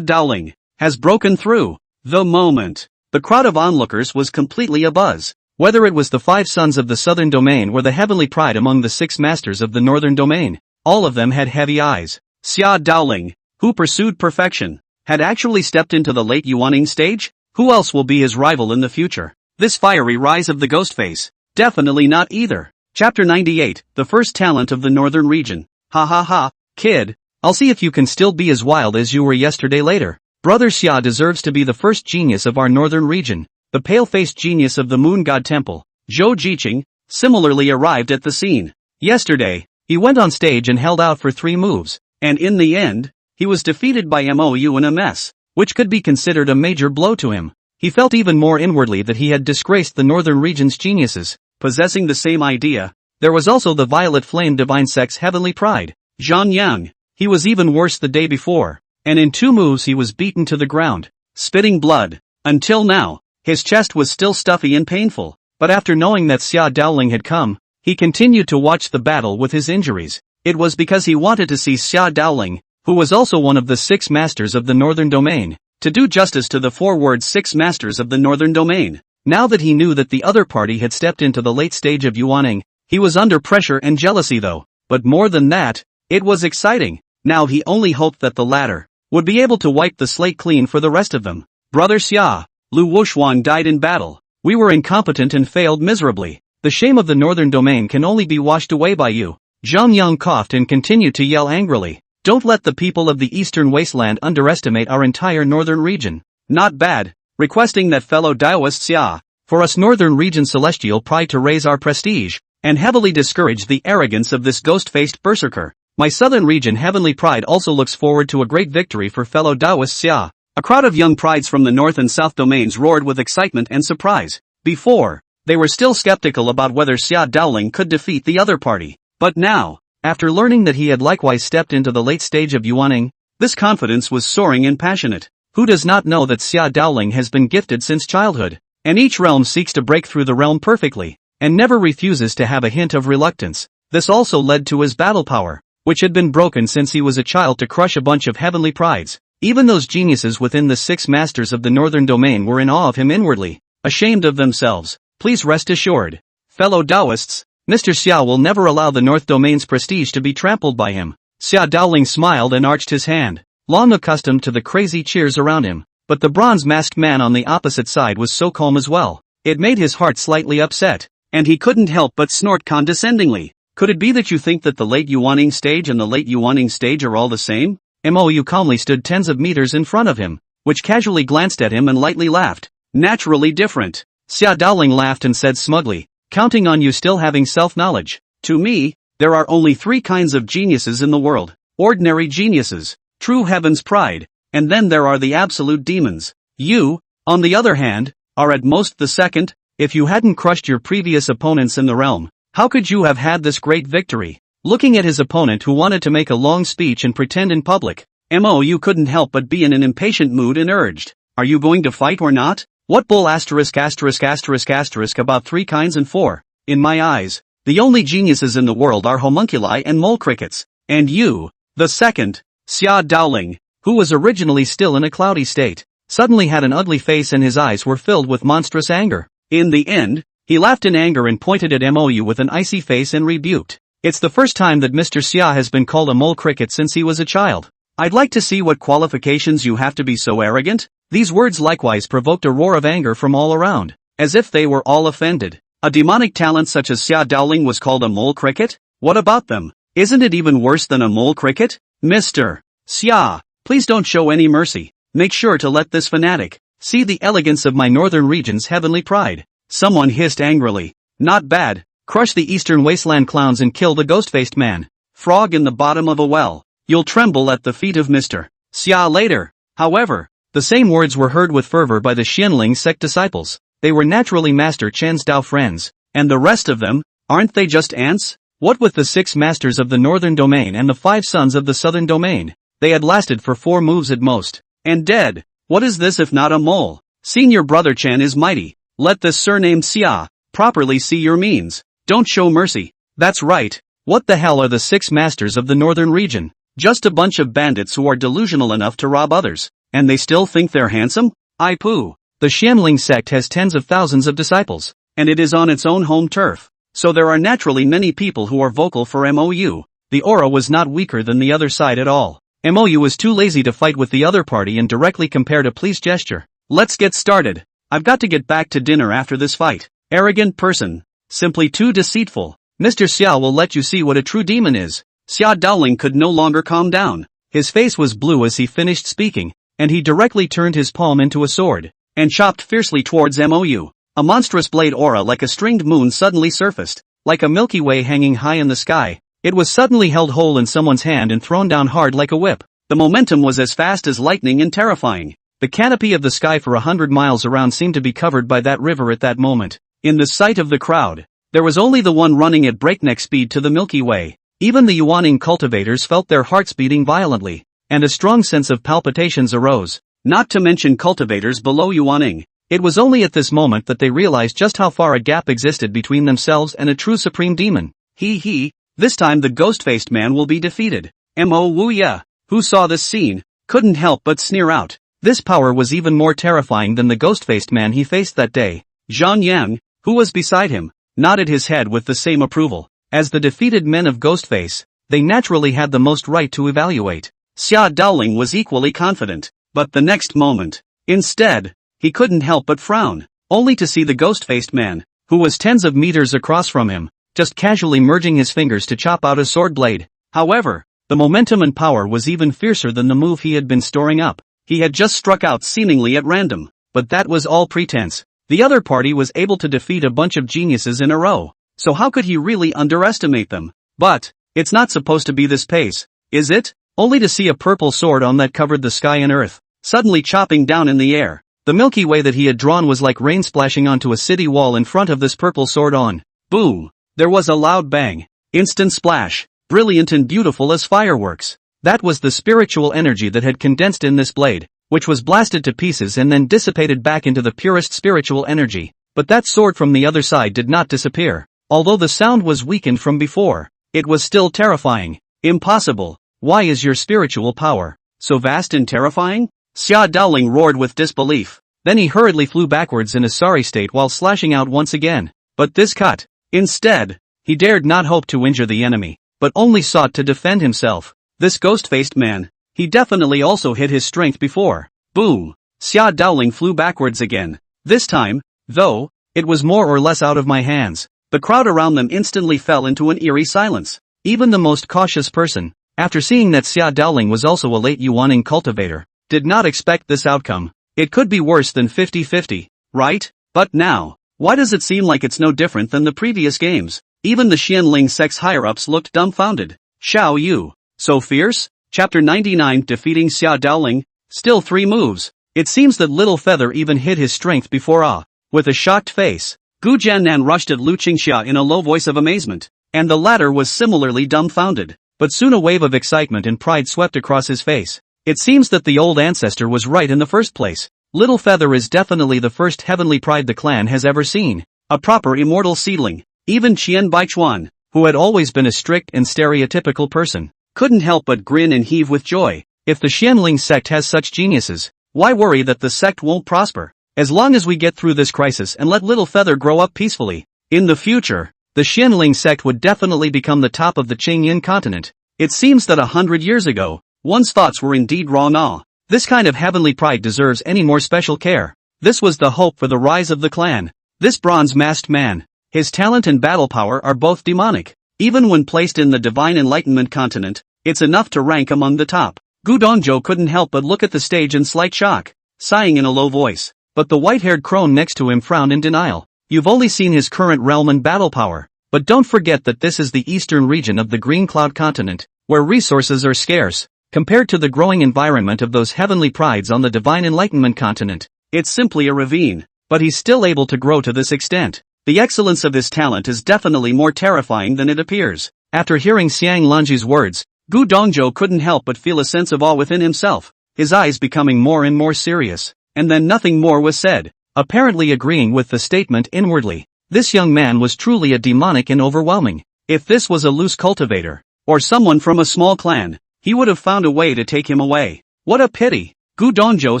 Daoling has broken through. The moment. The crowd of onlookers was completely abuzz. Whether it was the 5 sons of the southern domain or the heavenly pride among the 6 masters of the northern domain, all of them had heavy eyes. Xia Daoling, who pursued perfection, had actually stepped into the late Yuaning stage? Who else will be his rival in the future? This fiery rise of the ghost face? Definitely not either. Chapter 98, the first talent of the northern region. Ha ha ha, kid. I'll see if you can still be as wild as you were yesterday later. Brother Xia deserves to be the first genius of our northern region. The pale-faced genius of the Moon God Temple, Zhou Jiqing, similarly arrived at the scene. Yesterday, he went on stage and held out for 3 moves, and in the end, he was defeated by MOU in a mess, which could be considered a major blow to him. He felt even more inwardly that he had disgraced the northern region's geniuses. Possessing the same idea, there was also the Violet Flame Divine Sect's heavenly pride, Zhang Yang. He was even worse the day before, and in 2 moves he was beaten to the ground, spitting blood. Until now, his chest was still stuffy and painful, but after knowing that Xia Daoling had come, he continued to watch the battle with his injuries. It was because he wanted to see Xia Daoling, who was also one of the 6 masters of the northern domain, to do justice to the 4 6 masters of the northern domain. Now that he knew that the other party had stepped into the late stage of Yuaning, he was under pressure and jealousy though, but more than that, it was exciting. Now he only hoped that the latter would be able to wipe the slate clean for the rest of them. Brother Xia, Lu Wushuan died in battle. We were incompetent and failed miserably. The shame of the northern domain can only be washed away by you. Zhang Yang coughed and continued to yell angrily. Don't let the people of the eastern wasteland underestimate our entire northern region. Not bad. Requesting that fellow Daoists for us northern region celestial pride to raise our prestige, and heavily discourage the arrogance of this ghost-faced berserker. My southern region heavenly pride also looks forward to a great victory for fellow Daoists. A crowd of young prides from the north and south domains roared with excitement and surprise. Before, they were still skeptical about whether Xia Daoling could defeat the other party. But now, after learning that he had likewise stepped into the late stage of yuaning, this confidence was soaring and passionate. Who does not know that Xia Daoling has been gifted since childhood, and each realm seeks to break through the realm perfectly, and never refuses to have a hint of reluctance. This also led to his battle power, which had been broken since he was a child to crush a bunch of heavenly prides. Even those geniuses within the 6 masters of the northern domain were in awe of him inwardly, ashamed of themselves. Please rest assured, fellow Daoists, Mr. Xia will never allow the north domain's prestige to be trampled by him. Xia Daoling smiled and arched his hand, long accustomed to the crazy cheers around him, but the bronze-masked man on the opposite side was so calm as well. It made his heart slightly upset, and he couldn't help but snort condescendingly. Could it be that you think that the late yuaning stage and the late yuaning stage are all the same? Mou calmly stood tens of meters in front of him, which casually glanced at him and lightly laughed. Naturally different. Xia Daoling laughed and said smugly, counting on you still having self-knowledge. To me, there are only 3 kinds of geniuses in the world. Ordinary geniuses, true heaven's pride, and then there are the absolute demons. You, on the other hand, are at most the second. If you hadn't crushed your previous opponents in the realm, how could you have had this great victory? Looking at his opponent who wanted to make a long speech and pretend in public, Mou couldn't help but be in an impatient mood and urged, are you going to fight or not? What bull *** about 3 kinds and 4? In my eyes, the only geniuses in the world are homunculi and mole crickets. And you, the second, Xia Daoling, who was originally still in a cloudy state, suddenly had an ugly face and his eyes were filled with monstrous anger. In the end, he laughed in anger and pointed at Mou with an icy face and rebuked. It's the first time that Mr. Xia has been called a mole cricket since he was a child. I'd like to see what qualifications you have to be so arrogant. These words likewise provoked a roar of anger from all around, as if they were all offended. A demonic talent such as Xia Daoling was called a mole cricket? What about them? Isn't it even worse than a mole cricket? Mr. Xia, please don't show any mercy. Make sure to let this fanatic see the elegance of my northern region's heavenly pride. Someone hissed angrily. Not bad. Crush the eastern wasteland clowns and kill the ghost-faced man. Frog in the bottom of a well. You'll tremble at the feet of Mr. Xia later. However, the same words were heard with fervor by the Xianling Sect disciples. They were naturally Master Chen's Dao friends. And the rest of them, aren't they just ants? What with the 6 masters of the northern domain and the 5 sons of the southern domain? They had lasted for 4 moves at most. And dead. What is this if not a mole? Senior brother Chen is mighty. Let this surnamed Xia properly see your means. Don't show mercy. That's right. What the hell are the 6 masters of the northern region? Just a bunch of bandits who are delusional enough to rob others. And they still think they're handsome? I poo. The Xianling sect has tens of thousands of disciples, and it is on its own home turf. So there are naturally many people who are vocal for Mou. The aura was not weaker than the other side at all. Mou was too lazy to fight with the other party and directly compared a please gesture. Let's get started. I've got to get back to dinner after this fight. Arrogant person. Simply too deceitful. Mr. Xia will let you see what a true demon is. Xia Daoling could no longer calm down. His face was blue as he finished speaking, and he directly turned his palm into a sword, and chopped fiercely towards Mou. A monstrous blade aura like a stringed moon suddenly surfaced, like a Milky Way hanging high in the sky. It was suddenly held whole in someone's hand and thrown down hard like a whip. The momentum was as fast as lightning and terrifying. The canopy of the sky for 100 miles around seemed to be covered by that river at that moment. In the sight of the crowd, there was only the one running at breakneck speed to the Milky Way. Even the yuaning cultivators felt their hearts beating violently, and a strong sense of palpitations arose. Not to mention cultivators below yuaning. It was only at this moment that they realized just how far a gap existed between themselves and a true supreme demon. This time the ghost-faced man will be defeated. Mou, who saw this scene, couldn't help but sneer out. This power was even more terrifying than the ghost-faced man he faced that day. Zhang Yang, who was beside him, nodded his head with the same approval. As the defeated men of Ghostface, they naturally had the most right to evaluate. Xia Daoling was equally confident, but the next moment, instead, he couldn't help but frown, only to see the ghost-faced man, who was tens of meters across from him, just casually merging his fingers to chop out a sword blade. However, The momentum and power was even fiercer than the move he had been storing up. He had just struck out seemingly at random, but that was all pretense. The other party was able to defeat a bunch of geniuses in a row, so how could he really underestimate them? But it's not supposed to be this pace, is it? Only to see a purple sword on that covered the sky and earth, suddenly chopping down in the air. The Milky Way that he had drawn was like rain splashing onto a city wall in front of this purple sword on. Boom! There was a loud bang. Instant splash. Brilliant and beautiful as fireworks. That was the spiritual energy that had condensed in this blade, which was blasted to pieces and then dissipated back into the purest spiritual energy. But that sword from the other side did not disappear. Although the sound was weakened from before, it was still terrifying. Impossible. Why is your spiritual power so vast and terrifying? Xia Daoling roared with disbelief. Then he hurriedly flew backwards in a sorry state while slashing out once again. But this cut. Instead, he dared not hope to injure the enemy, but only sought to defend himself. This ghost-faced man, he definitely also hid his strength before. Boom! Xia Daoling flew backwards again. This time, though, it was more or less out of my hands. The crowd around them instantly fell into an eerie silence. Even the most cautious person, after seeing that Xia Daoling was also a late Yuaning cultivator, did not expect this outcome. It could be worse than 50-50, right? But now, why does it seem like it's no different than the previous games? Even the Xianling sect's higher-ups looked dumbfounded. Xiao Yu, so fierce? Chapter 99 Defeating Xia Daoling, still 3 moves. It seems that Little Feather even hid his strength before With a shocked face, Gu Jiannan rushed at Lu Qingxia in a low voice of amazement, and the latter was similarly dumbfounded. But soon a wave of excitement and pride swept across his face. It seems that the old ancestor was right in the first place. Little Feather is definitely the first heavenly pride the clan has ever seen. A proper immortal seedling. Even Qian Baichuan, who had always been a strict and stereotypical person, couldn't help but grin and heave with joy. If the Xianling sect has such geniuses, why worry that the sect won't prosper? As long as we get through this crisis and let Little Feather grow up peacefully. In the future, the Xianling sect would definitely become the top of the Qingyin continent. It seems that 100 years ago, one's thoughts were indeed wrong. This kind of heavenly pride deserves any more special care. This was the hope for the rise of the clan. This bronze-masked man, his talent and battle power are both demonic. Even when placed in the Divine Enlightenment continent, it's enough to rank among the top. Gu Dongzhou couldn't help but look at the stage in slight shock, sighing in a low voice. But the white-haired crone next to him frowned in denial. You've only seen his current realm and battle power. But don't forget that this is the eastern region of the Green Cloud continent, where resources are scarce. Compared to the growing environment of those heavenly prides on the Divine Enlightenment continent, it's simply a ravine. But he's still able to grow to this extent. The excellence of his talent is definitely more terrifying than it appears. After hearing Xiang Lanju's words, Gu Dongzhou couldn't help but feel a sense of awe within himself, his eyes becoming more and more serious, and then nothing more was said, apparently agreeing with the statement inwardly. This young man was truly a demonic and overwhelming. If this was a loose cultivator, or someone from a small clan, he would have found a way to take him away. What a pity! Gu Dongzhou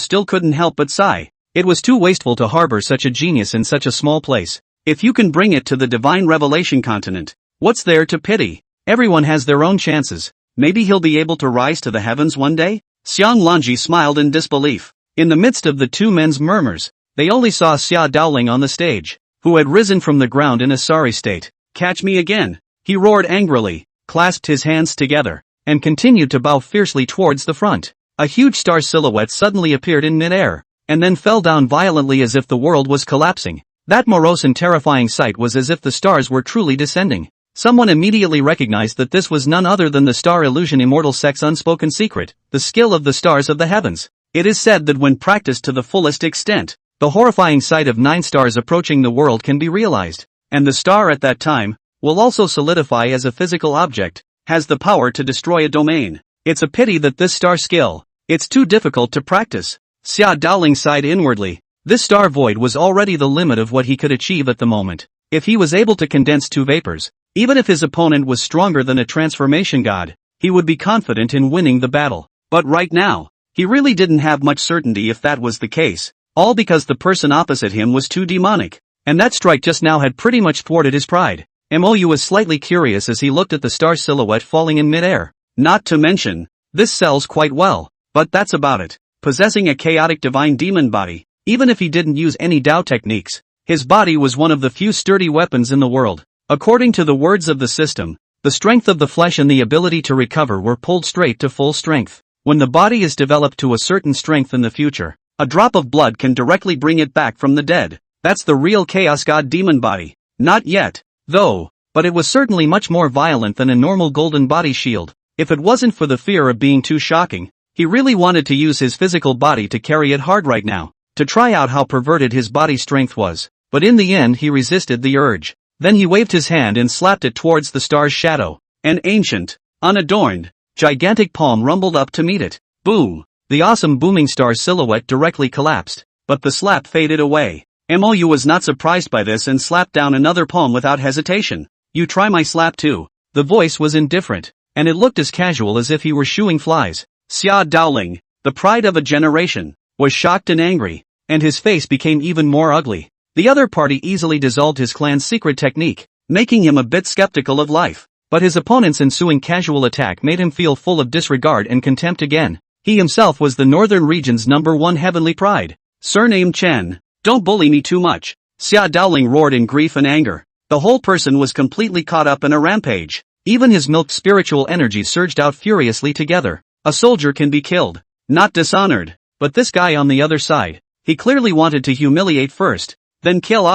still couldn't help but sigh. It was too wasteful to harbor such a genius in such a small place. If you can bring it to the Divine Revelation continent, what's there to pity? Everyone has their own chances. Maybe he'll be able to rise to the heavens one day? Xiang Lanji smiled in disbelief. In the midst of the two men's murmurs, they only saw Xia Daoling on the stage, who had risen from the ground in a sorry state. Catch me again! He roared angrily, clasped his hands together, and continued to bow fiercely towards the front. A huge star silhouette suddenly appeared in mid-air, and then fell down violently as if the world was collapsing. That morose and terrifying sight was as if the stars were truly descending. Someone immediately recognized that this was none other than the Star Illusion Immortal Sect's unspoken secret, the skill of the stars of the heavens. It is said that when practiced to the fullest extent, the horrifying sight of 9 stars approaching the world can be realized, and the star at that time will also solidify as a physical object, has the power to destroy a domain. It's a pity that this star skill, it's too difficult to practice. Xia Daoling sighed inwardly. This star void was already the limit of what he could achieve at the moment. If he was able to condense 2 vapors, even if his opponent was stronger than a transformation god, he would be confident in winning the battle. But right now, he really didn't have much certainty if that was the case. All because the person opposite him was too demonic. And that strike just now had pretty much thwarted his pride. Mou was slightly curious as he looked at the star silhouette falling in mid-air. Not to mention, this sells quite well. But that's about it. Possessing a chaotic divine demon body, even if he didn't use any Dao techniques, his body was one of the few sturdy weapons in the world. According to the words of the system, The strength of the flesh and the ability to recover were pulled straight to full strength. When the body is developed to a certain strength in the future, a drop of blood can directly bring it back from the dead. That's the real Chaos God demon body. Not yet, though, but it was certainly much more violent than a normal golden body shield. If it wasn't for the fear of being too shocking, he really wanted to use his physical body to carry it hard right now, to try out how perverted his body strength was. But in the end he resisted the urge. Then he waved his hand and slapped it towards the star's shadow. An ancient, unadorned, gigantic palm rumbled up to meet it. Boom! The awesome booming star's silhouette directly collapsed. But the slap faded away. Mou was not surprised by this and slapped down another palm without hesitation. You try my slap too. The voice was indifferent, and it looked as casual as if he were shooing flies. Xia Daoling, the pride of a generation, was shocked and angry, and his face became even more ugly. The other party easily dissolved his clan's secret technique, making him a bit skeptical of life. But his opponent's ensuing casual attack made him feel full of disregard and contempt again. He himself was the northern region's #1 heavenly pride. Surname Chen. Don't bully me too much. Xia Daoling roared in grief and anger. The whole person was completely caught up in a rampage. Even his milked spiritual energy surged out furiously together. A soldier can be killed, not dishonored. But this guy on the other side, he clearly wanted to humiliate first, then kill.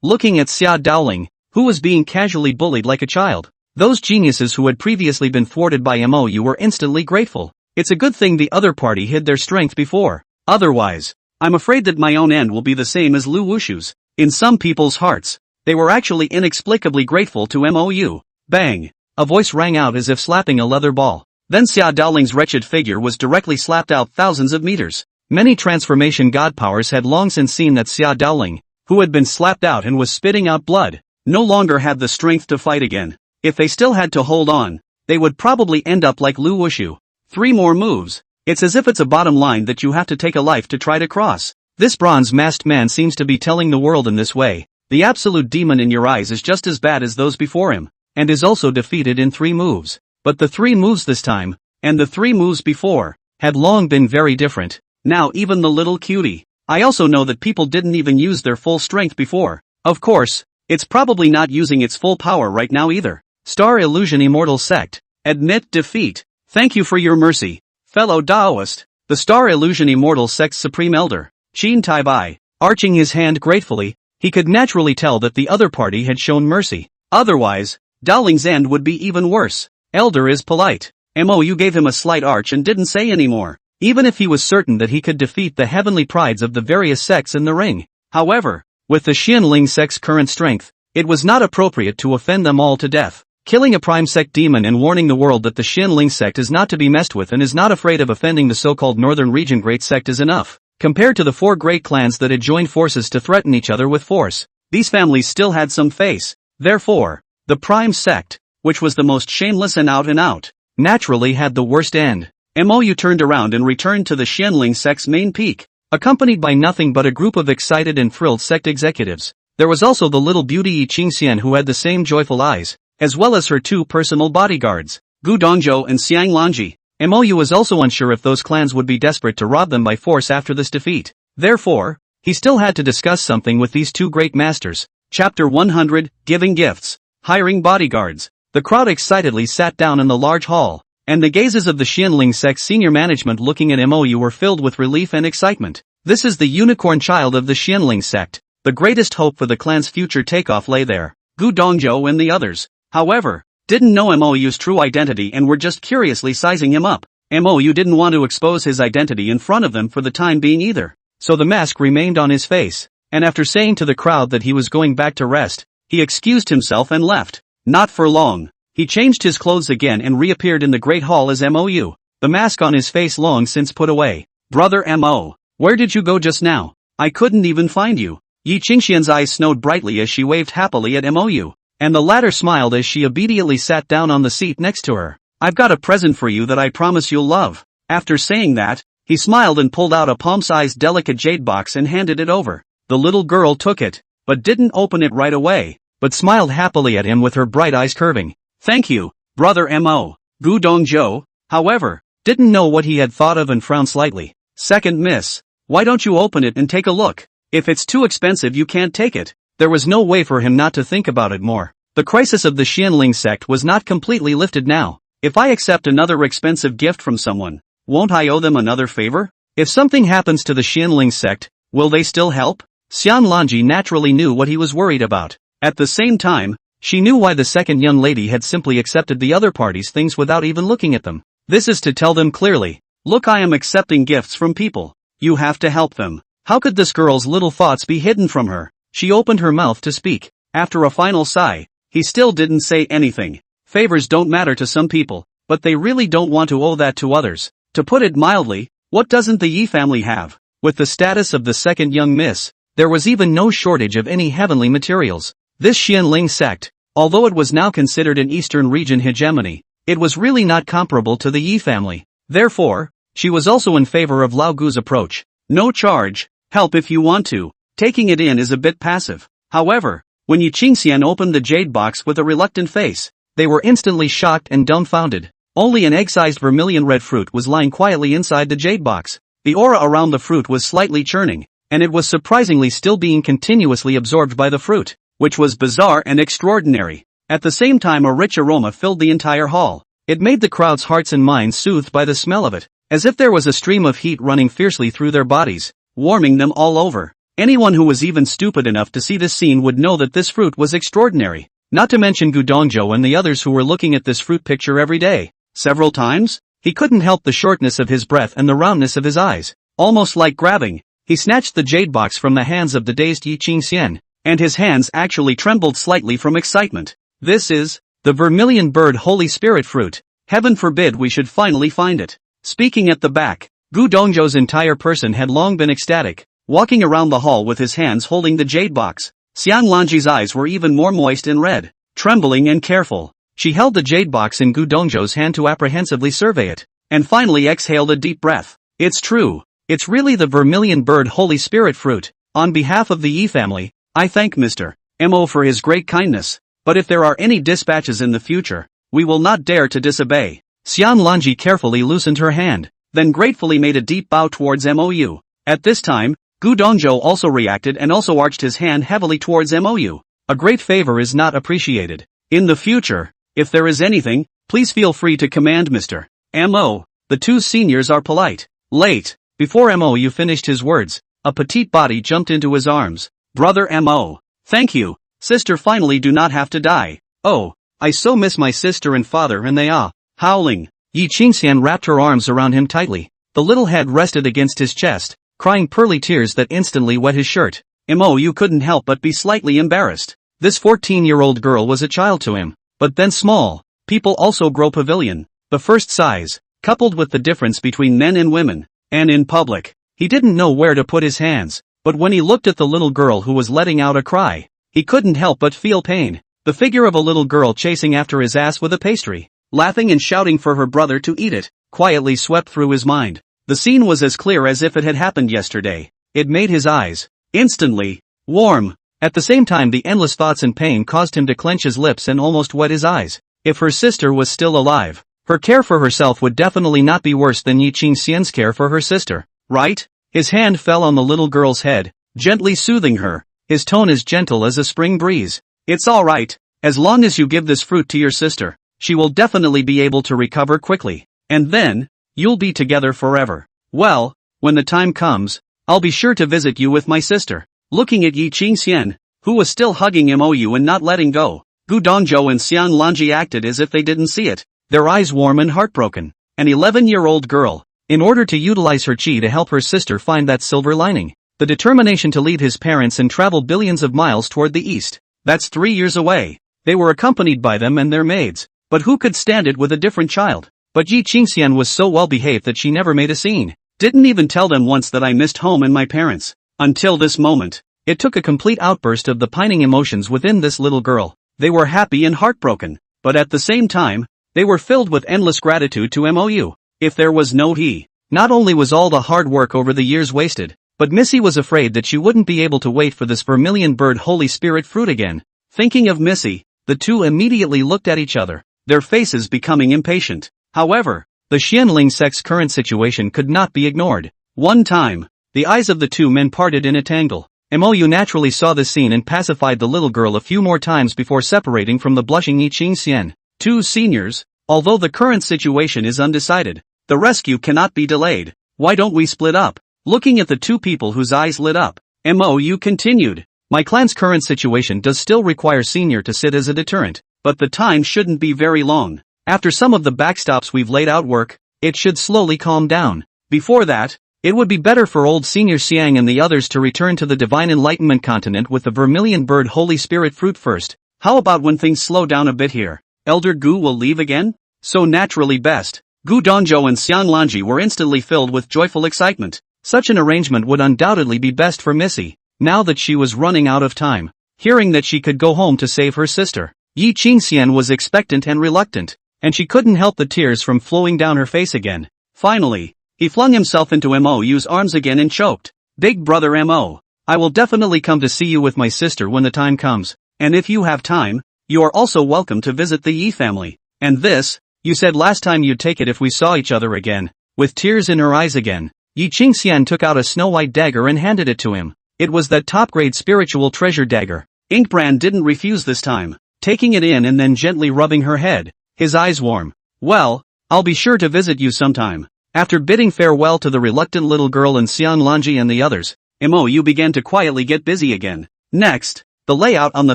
Looking at Xia Daoling, who was being casually bullied like a child. Those geniuses who had previously been thwarted by Mou were instantly grateful. It's a good thing the other party hid their strength before. Otherwise, I'm afraid that my own end will be the same as Lu Wushu's. In some people's hearts, they were actually inexplicably grateful to Mou. Bang! A voice rang out as if slapping a leather ball. Then Xia Daoling's wretched figure was directly slapped out thousands of meters. Many transformation god powers had long since seen that Xia Daoling, who had been slapped out and was spitting out blood, no longer had the strength to fight again. If they still had to hold on, they would probably end up like Lu Wushu. 3 more moves. It's as if it's a bottom line that you have to take a life to try to cross. This bronze-masked man seems to be telling the world in this way. The absolute demon in your eyes is just as bad as those before him, and is also defeated in 3 moves. But the 3 moves this time, and the 3 moves before, had long been very different. Now even the little cutie. I also know that people didn't even use their full strength before. Of course, it's probably not using its full power right now either. Star Illusion Immortal Sect. Admit defeat. Thank you for your mercy, fellow Daoist. The Star Illusion Immortal Sect's Supreme Elder, Qin Taibai, arching his hand gratefully, he could naturally tell that the other party had shown mercy. Otherwise, Daoling's end would be even worse. Elder is polite. Mou gave him a slight arch and didn't say any more, even if he was certain that he could defeat the heavenly prides of the various sects in the ring. However, with the Xianling sect's current strength, it was not appropriate to offend them all to death. Killing a prime sect demon and warning the world that the Xianling sect is not to be messed with and is not afraid of offending the so-called Northern Region Great Sect is enough. Compared to the 4 great clans that had joined forces to threaten each other with force, these families still had some face. Therefore, the prime sect, which was the most shameless and out, naturally had the worst end. Mou turned around and returned to the Xianling sect's main peak, accompanied by nothing but a group of excited and thrilled sect executives. There was also the little beauty Yi Qingxian who had the same joyful eyes, as well as her 2 personal bodyguards, Gu Dongzhou and Xiang Lanji. Mou was also unsure if those clans would be desperate to rob them by force after this defeat. Therefore, he still had to discuss something with these 2 great masters. Chapter 100, Giving Gifts. Hiring bodyguards. The crowd excitedly sat down in the large hall, and the gazes of the Xianling sect's senior management looking at Mou were filled with relief and excitement. This is the unicorn child of the Xianling sect. The greatest hope for the clan's future takeoff lay there. Gu Dongzhou and the others, however, didn't know Mou's true identity and were just curiously sizing him up. Mou didn't want to expose his identity in front of them for the time being either, so the mask remained on his face, and after saying to the crowd that he was going back to rest, he excused himself and left. Not for long. He changed his clothes again and reappeared in the great hall as Mou, the mask on his face long since put away. Brother Mou, where did you go just now? I couldn't even find you. Yi Qingxian's eyes snowed brightly as she waved happily at Mou, and the latter smiled as she obediently sat down on the seat next to her. I've got a present for you that I promise you'll love. After saying that, he smiled and pulled out a palm-sized delicate jade box and handed it over. The little girl took it, but didn't open it right away, but smiled happily at him with her bright eyes curving. Thank you, Brother Mou. Gu Dongzhou, however, didn't know what he had thought of and frowned slightly. Second miss, why don't you open it and take a look? If it's too expensive you can't take it. There was no way for him not to think about it more. The crisis of the Xianling sect was not completely lifted now. If I accept another expensive gift from someone, won't I owe them another favor? If something happens to the Xianling sect, will they still help? Xian Lanji naturally knew what he was worried about. At the same time, she knew why the second young lady had simply accepted the other party's things without even looking at them. This is to tell them clearly, look, I am accepting gifts from people. You have to help them. How could this girl's little thoughts be hidden from her? She opened her mouth to speak. After a final sigh, he still didn't say anything. Favors don't matter to some people, but they really don't want to owe that to others. To put it mildly, what doesn't the Yi family have? With the status of the second young miss, there was even no shortage of any heavenly materials. This Xianling sect, although it was now considered an Eastern region hegemony, it was really not comparable to the Yi family. Therefore, she was also in favor of Lao Gu's approach. No charge, help if you want to. Taking it in is a bit passive. However, when Yi Qingxian opened the jade box with a reluctant face, they were instantly shocked and dumbfounded. Only an egg-sized vermilion red fruit was lying quietly inside the jade box. The aura around the fruit was slightly churning, and it was surprisingly still being continuously absorbed by the fruit, which was bizarre and extraordinary. At the same time, a rich aroma filled the entire hall. It made the crowd's hearts and minds soothed by the smell of it, as if there was a stream of heat running fiercely through their bodies, warming them all over. Anyone who was even stupid enough to see this scene would know that this fruit was extraordinary. Not to mention Gu Dongzhou and the others who were looking at this fruit picture every day. Several times, he couldn't help the shortness of his breath and the roundness of his eyes. Almost like grabbing, he snatched the jade box from the hands of the dazed Yi Qingxian, and his hands actually trembled slightly from excitement. This is the vermilion bird Holy Spirit fruit. Heaven forbid we should finally find it. Speaking at the back, Gu Dongzhou's entire person had long been ecstatic, walking around the hall with his hands holding the jade box. Xiang Lanji's eyes were even more moist and red. Trembling and careful, she held the jade box in Gu Dongzhou's hand to apprehensively survey it, and finally exhaled a deep breath. It's true. It's really the vermilion bird Holy Spirit fruit. On behalf of the Yi family, I thank Mr. Mo for his great kindness. But if there are any dispatches in the future, we will not dare to disobey. Xian Lanji carefully loosened her hand, then gratefully made a deep bow towards Mou. At this time, Gu Dongzhou also reacted and also arched his hand heavily towards Mou. A great favor is not appreciated. In the future, if there is anything, please feel free to command Mr. Mo. The two seniors are polite. Late. Before Mou finished his words, a petite body jumped into his arms. Brother Mo. Thank you. Sister, finally do not have to die. Oh, I so miss my sister and father, and they are howling. Yi Qingxian wrapped her arms around him tightly. The little head rested against his chest, crying pearly tears that instantly wet his shirt. Mou couldn't help but be slightly embarrassed. This 14-year-old girl was a child to him. But then small people also grow pavilion. The first size, coupled with the difference between men and women, and in public, he didn't know where to put his hands. But when he looked at the little girl who was letting out a cry, he couldn't help but feel pain. The figure of a little girl chasing after his ass with a pastry, laughing and shouting for her brother to eat it, quietly swept through his mind. The scene was as clear as if it had happened yesterday. It made his eyes instantly warm. At the same time, the endless thoughts and pain caused him to clench his lips and almost wet his eyes. If her sister was still alive, her care for herself would definitely not be worse than Yi Qingxian's care for her sister, right? His hand fell on the little girl's head, gently soothing her, his tone as gentle as a spring breeze. It's all right, as long as you give this fruit to your sister, she will definitely be able to recover quickly, and then, you'll be together forever. Well, when the time comes, I'll be sure to visit you with my sister. Looking at Yi Qingxian, who was still hugging Mou and not letting go, Gu Dongzhou and Xian Lanji acted as if they didn't see it, their eyes warm and heartbroken. An 11-year-old girl, in order to utilize her chi to help her sister find that silver lining, the determination to leave his parents and travel billions of miles toward the east. That's 3 years away. They were accompanied by them and their maids, but who could stand it with a different child? But Yi Qingxian was so well behaved that she never made a scene. Didn't even tell them once that I missed home and my parents. Until this moment. It took a complete outburst of the pining emotions within this little girl. They were happy and heartbroken, but at the same time, they were filled with endless gratitude to Mou. If there was no he, not only was all the hard work over the years wasted, but Missy was afraid that she wouldn't be able to wait for this vermilion bird Holy Spirit fruit again. Thinking of Missy, the two immediately looked at each other, their faces becoming impatient. However, the Xianling sect's current situation could not be ignored. One time, the eyes of the two men parted in a tangle, Mou naturally saw this scene and pacified the little girl a few more times before separating from the blushing Yi Qingxian. Two seniors, although the current situation is undecided, the rescue cannot be delayed. Why don't we split up? Looking at the two people whose eyes lit up, Mou continued. My clan's current situation does still require senior to sit as a deterrent, but the time shouldn't be very long. After some of the backstops we've laid out work, it should slowly calm down. Before that, it would be better for old Senior Xiang and the others to return to the Divine Enlightenment continent with the Vermilion Bird Holy Spirit fruit first. How about when things slow down a bit here? Elder Gu will leave again? So naturally best. Gu Dongzhou and Xiang Lanji were instantly filled with joyful excitement. Such an arrangement would undoubtedly be best for Missy, now that she was running out of time. Hearing that she could go home to save her sister, Yi Qingxian was expectant and reluctant, and she couldn't help the tears from flowing down her face again. Finally, he flung himself into Mou's arms again and choked. Big brother Mo, I will definitely come to see you with my sister when the time comes, and if you have time, you are also welcome to visit the Yi family. And this, you said last time you'd take it if we saw each other again. With tears in her eyes again, Yi Qingxian took out a snow-white dagger and handed it to him. It was that top-grade spiritual treasure dagger. Inkbrand didn't refuse this time, taking it in and then gently rubbing her head, his eyes warm. Well, I'll be sure to visit you sometime. After bidding farewell to the reluctant little girl and Xiang Lanji and the others, Mou began to quietly get busy again. Next, the layout on the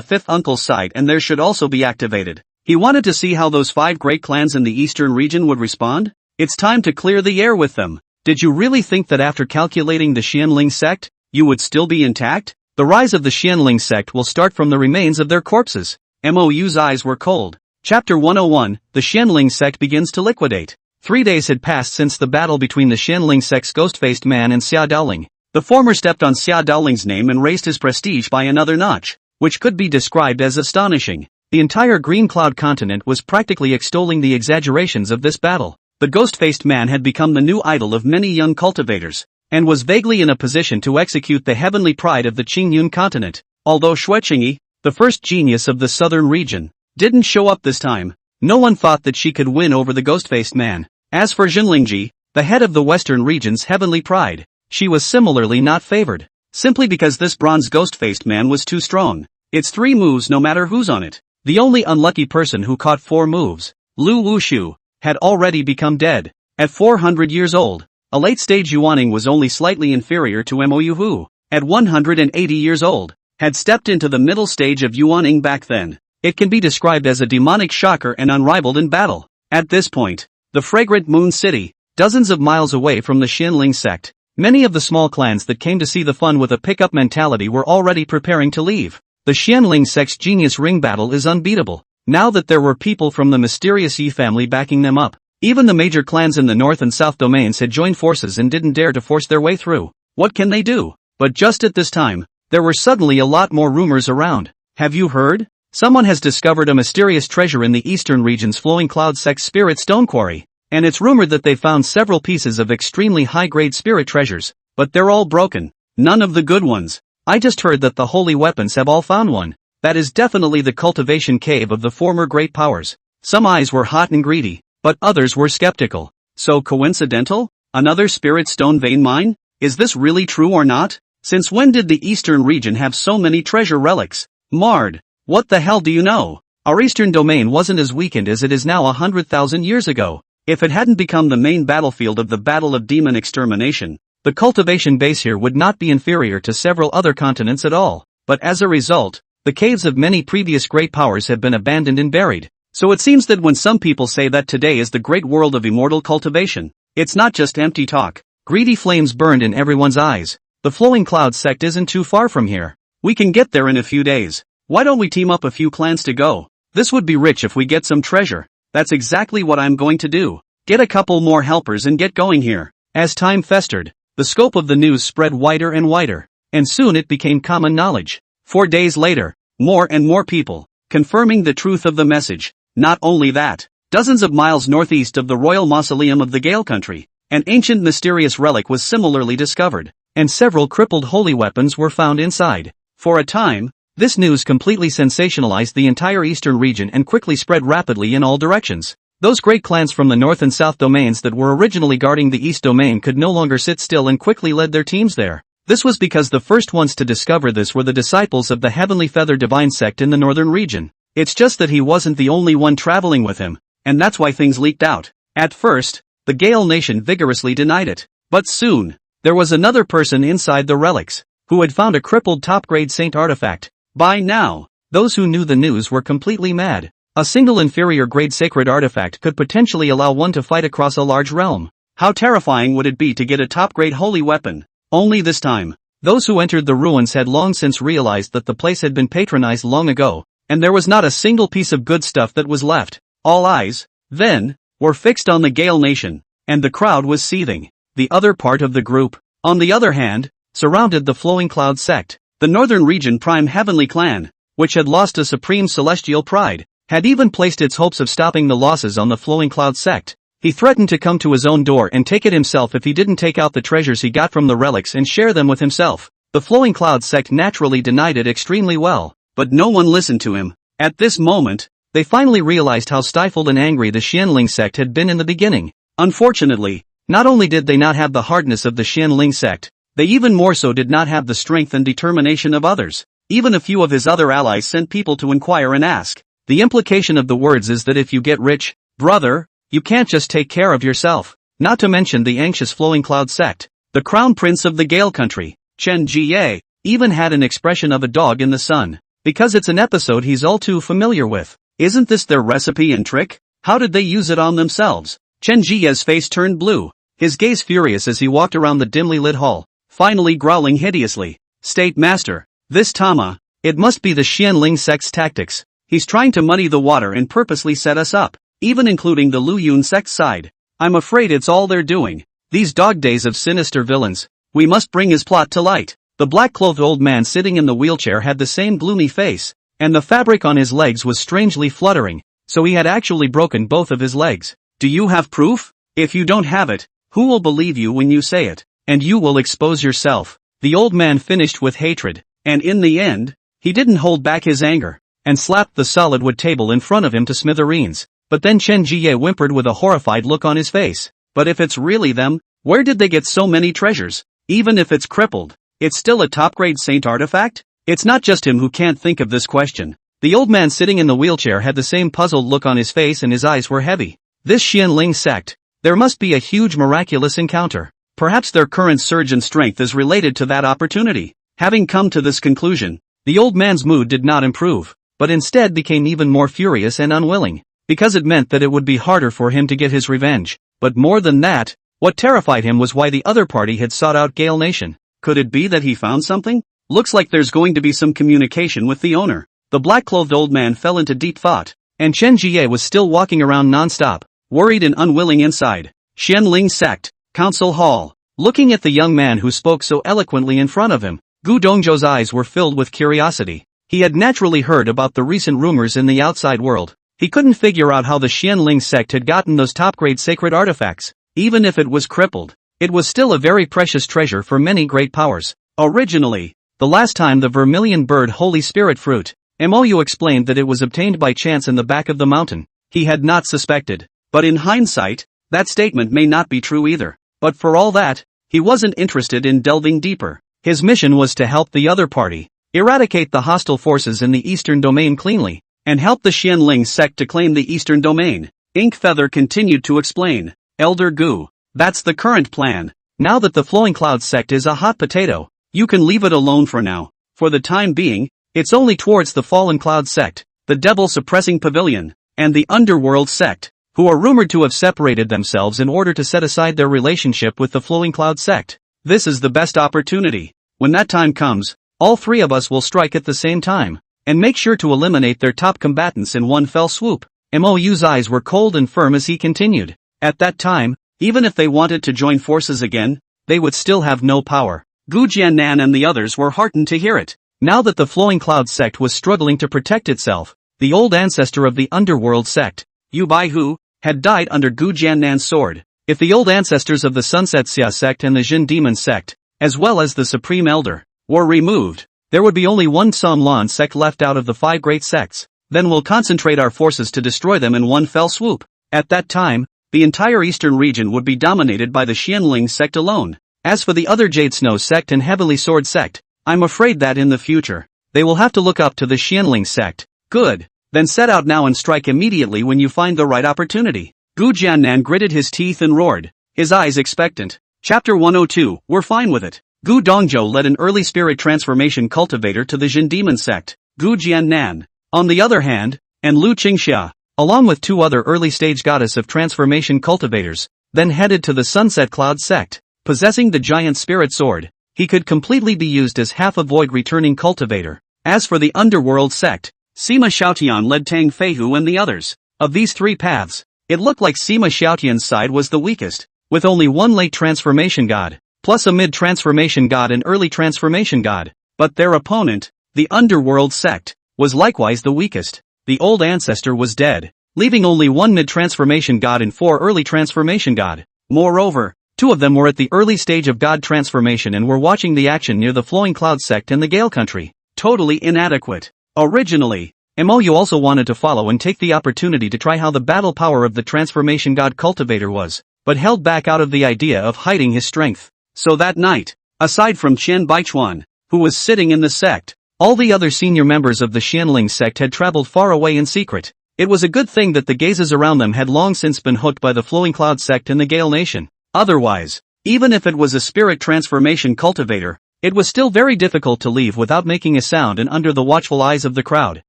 fifth uncle's side and there should also be activated. He wanted to see how those 5 great clans in the eastern region would respond. It's time to clear the air with them. Did you really think that after calculating the Xianling sect, you would still be intact? The rise of the Xianling sect will start from the remains of their corpses. Mou's eyes were cold. Chapter 101, the Xianling sect begins to liquidate. 3 days had passed since the battle between the Xianling sect's ghost-faced man and Xia Daoling. The former stepped on Xia Daoling's name and raised his prestige by another notch, which could be described as astonishing. The entire Green Cloud continent was practically extolling the exaggerations of this battle. The ghost-faced man had become the new idol of many young cultivators, and was vaguely in a position to execute the heavenly pride of the Qingyun continent. Although Xueqingyi, the first genius of the southern region, didn't show up this time, no one thought that she could win over the ghost-faced man. As for Jinlingji, the head of the western region's heavenly pride, she was similarly not favored, simply because this bronze ghost-faced man was too strong. It's 3 moves no matter who's on it. The only unlucky person who caught 4 moves, Lu Wushu, had already become dead. At 400 years old, a late-stage Yuaning was only slightly inferior to Mou who, at 180 years old, had stepped into the middle stage of Yuaning back then. It can be described as a demonic shocker and unrivaled in battle. At this point, the fragrant Moon City, dozens of miles away from the Xianling sect, many of the small clans that came to see the fun with a pick-up mentality were already preparing to leave. The Xianling sect's genius ring battle is unbeatable, now that there were people from the mysterious Yi family backing them up. Even the major clans in the north and south domains had joined forces and didn't dare to force their way through. What can they do? But just at this time, there were suddenly a lot more rumors around. Have you heard? Someone has discovered a mysterious treasure in the eastern region's Flowing Cloud Sect's spirit stone quarry, and it's rumored that they found several pieces of extremely high-grade spirit treasures, but they're all broken. None of the good ones. I just heard that the holy weapons have all found one. That is definitely the cultivation cave of the former great powers. Some eyes were hot and greedy, but others were skeptical. So coincidental? Another spirit stone vein mine? Is this really true or not? Since when did the eastern region have so many treasure relics? Mard. What the hell do you know? Our eastern domain wasn't as weakened as it is now 100,000 years ago. If it hadn't become the main battlefield of the Battle of Demon Extermination, the cultivation base here would not be inferior to several other continents at all. But as a result, the caves of many previous great powers have been abandoned and buried. So it seems that when some people say that today is the great world of immortal cultivation, it's not just empty talk. Greedy flames burned in everyone's eyes. The Flowing Cloud sect isn't too far from here. We can get there in a few days. Why don't we team up a few clans to go? This would be rich if we get some treasure. That's exactly what I'm going to do. Get a couple more helpers and get going here. As time festered, the scope of the news spread wider and wider, and soon it became common knowledge. 4 days later, more and more people, confirming the truth of the message. Not only that, dozens of miles northeast of the royal mausoleum of the Gale country, an ancient mysterious relic was similarly discovered, and several crippled holy weapons were found inside. For a time, this news completely sensationalized the entire eastern region and quickly spread rapidly in all directions. Those great clans from the north and south domains that were originally guarding the east domain could no longer sit still and quickly led their teams there. This was because the first ones to discover this were the disciples of the Heavenly Feather Divine Sect in the northern region. It's just that he wasn't the only one traveling with him, and that's why things leaked out. At first, the Gale Nation vigorously denied it. But soon, there was another person inside the relics, who had found a crippled top-grade saint artifact. By now, those who knew the news were completely mad. A single inferior-grade sacred artifact could potentially allow one to fight across a large realm. How terrifying would it be to get a top-grade holy weapon? Only this time, those who entered the ruins had long since realized that the place had been patronized long ago, and there was not a single piece of good stuff that was left. All eyes, then, were fixed on the Gale Nation, and the crowd was seething. The other part of the group, on the other hand, surrounded the Flowing Cloud Sect. The Northern Region Prime Heavenly Clan, which had lost a supreme celestial pride, had even placed its hopes of stopping the losses on the Flowing Cloud Sect. He threatened to come to his own door and take it himself if he didn't take out the treasures he got from the relics and share them with himself. The Flowing Cloud Sect naturally denied it extremely well, but no one listened to him. At this moment, they finally realized how stifled and angry the Xianling sect had been in the beginning. Unfortunately, not only did they not have the hardness of the Xianling sect, they even more so did not have the strength and determination of others. Even a few of his other allies sent people to inquire and ask. The implication of the words is that if you get rich, brother, you can't just take care of yourself. Not to mention the anxious Flowing Cloud sect. The crown prince of the Gale country, Chen Jie, even had an expression of a dog in the sun, because it's an episode he's all too familiar with. Isn't this their recipe and trick? How did they use it on themselves? Chen Jie's face turned blue, his gaze furious as he walked around the dimly lit hall, finally growling hideously. State Master, this Tama, it must be the Xianling sect's tactics. He's trying to muddy the water and purposely set us up, even including the Lu Yun sect's side. I'm afraid it's all they're doing. These dog days of sinister villains. We must bring his plot to light. The black-clothed old man sitting in the wheelchair had the same gloomy face, and the fabric on his legs was strangely fluttering, so he had actually broken both of his legs. Do you have proof? If you don't have it, who will believe you when you say it? And you will expose yourself. The old man finished with hatred, and in the end, he didn't hold back his anger, and slapped the solid wood table in front of him to smithereens. But then Chen Jie whimpered with a horrified look on his face. But if it's really them, where did they get so many treasures? Even if it's crippled, it's still a top-grade saint artifact? It's not just him who can't think of this question. The old man sitting in the wheelchair had the same puzzled look on his face and his eyes were heavy. This Xianling sect, there must be a huge miraculous encounter. Perhaps their current surge in strength is related to that opportunity. Having come to this conclusion, the old man's mood did not improve, but instead became even more furious and unwilling, because it meant that it would be harder for him to get his revenge. But more than that, what terrified him was why the other party had sought out Gale Nation. Could it be that he found something? Looks like there's going to be some communication with the owner. The black-clothed old man fell into deep thought, and Chen Jie was still walking around non-stop, worried and unwilling inside Xianling Sect Council Hall. Looking at the young man who spoke so eloquently in front of him, Gu Dongzhou's eyes were filled with curiosity. He had naturally heard about the recent rumors in the outside world. He couldn't figure out how the Xianling sect had gotten those top-grade sacred artifacts. Even if it was crippled, it was still a very precious treasure for many great powers. Originally, the last time the Vermilion Bird Holy Spirit Fruit, Mou explained that it was obtained by chance in the back of the mountain. He had not suspected. But in hindsight, that statement may not be true either. But for all that, he wasn't interested in delving deeper. His mission was to help the other party, eradicate the hostile forces in the Eastern Domain cleanly, and help the Xianling sect to claim the Eastern Domain. Ink Feather continued to explain. Elder Gu, that's the current plan. Now that the Flowing Cloud sect is a hot potato, you can leave it alone for now. For the time being, it's only towards the Fallen Cloud sect, the Devil Suppressing Pavilion, and the Underworld sect, who are rumored to have separated themselves in order to set aside their relationship with the Flowing Cloud sect. This is the best opportunity. When that time comes, all three of us will strike at the same time, and make sure to eliminate their top combatants in one fell swoop. Mou's eyes were cold and firm as he continued. At that time, even if they wanted to join forces again, they would still have no power. Gu Jiannan and the others were heartened to hear it. Now that the Flowing Cloud sect was struggling to protect itself, the old ancestor of the Underworld sect, Yu Baihu, had died under Gu Jiannan's sword. If the old ancestors of the Sunset Xia sect and the Jin Demon sect, as well as the Supreme Elder, were removed, there would be only one Som Lan sect left out of the 5 great sects. Then we'll concentrate our forces to destroy them in one fell swoop. At that time, the entire eastern region would be dominated by the Xianling sect alone. As for the other Jade Snow Sect and Heavily Sword Sect, I'm afraid that in the future, they will have to look up to the Xianling Sect. Good. Then set out now and strike immediately when you find the right opportunity. Gu Jiannan gritted his teeth and roared, his eyes expectant. Chapter 102, we're fine with it. Gu Dongzhou led an early spirit transformation cultivator to the Jin Demon Sect, Gu Jiannan. On the other hand, and Lu Qingxia, along with 2 other early-stage goddess of transformation cultivators, then headed to the Sunset Cloud Sect. Possessing the giant spirit sword, he could completely be used as half a void returning cultivator. As for the Underworld Sect, Sima Xiaotian led Tang Feihu and the others. Of these 3 paths, it looked like Sima Xiaotian's side was the weakest, with only 1 late transformation god, plus a mid-transformation god and early transformation god. But their opponent, the Underworld Sect, was likewise the weakest. The old ancestor was dead, leaving only 1 mid-transformation god and 4 early transformation god. Moreover, 2 of them were at the early stage of god transformation and were watching the action near the Flowing Cloud Sect in the Gale Country. Totally inadequate. Originally, Mou also wanted to follow and take the opportunity to try how the battle power of the transformation god cultivator was, but held back out of the idea of hiding his strength. So that night, aside from Qian Baichuan, who was sitting in the sect, all the other senior members of the Xianling sect had traveled far away in secret. It was a good thing that the gazes around them had long since been hooked by the Flowing Cloud sect in the Gale Nation. Otherwise, even if it was a spirit transformation cultivator, it was still very difficult to leave without making a sound and under the watchful eyes of the crowd.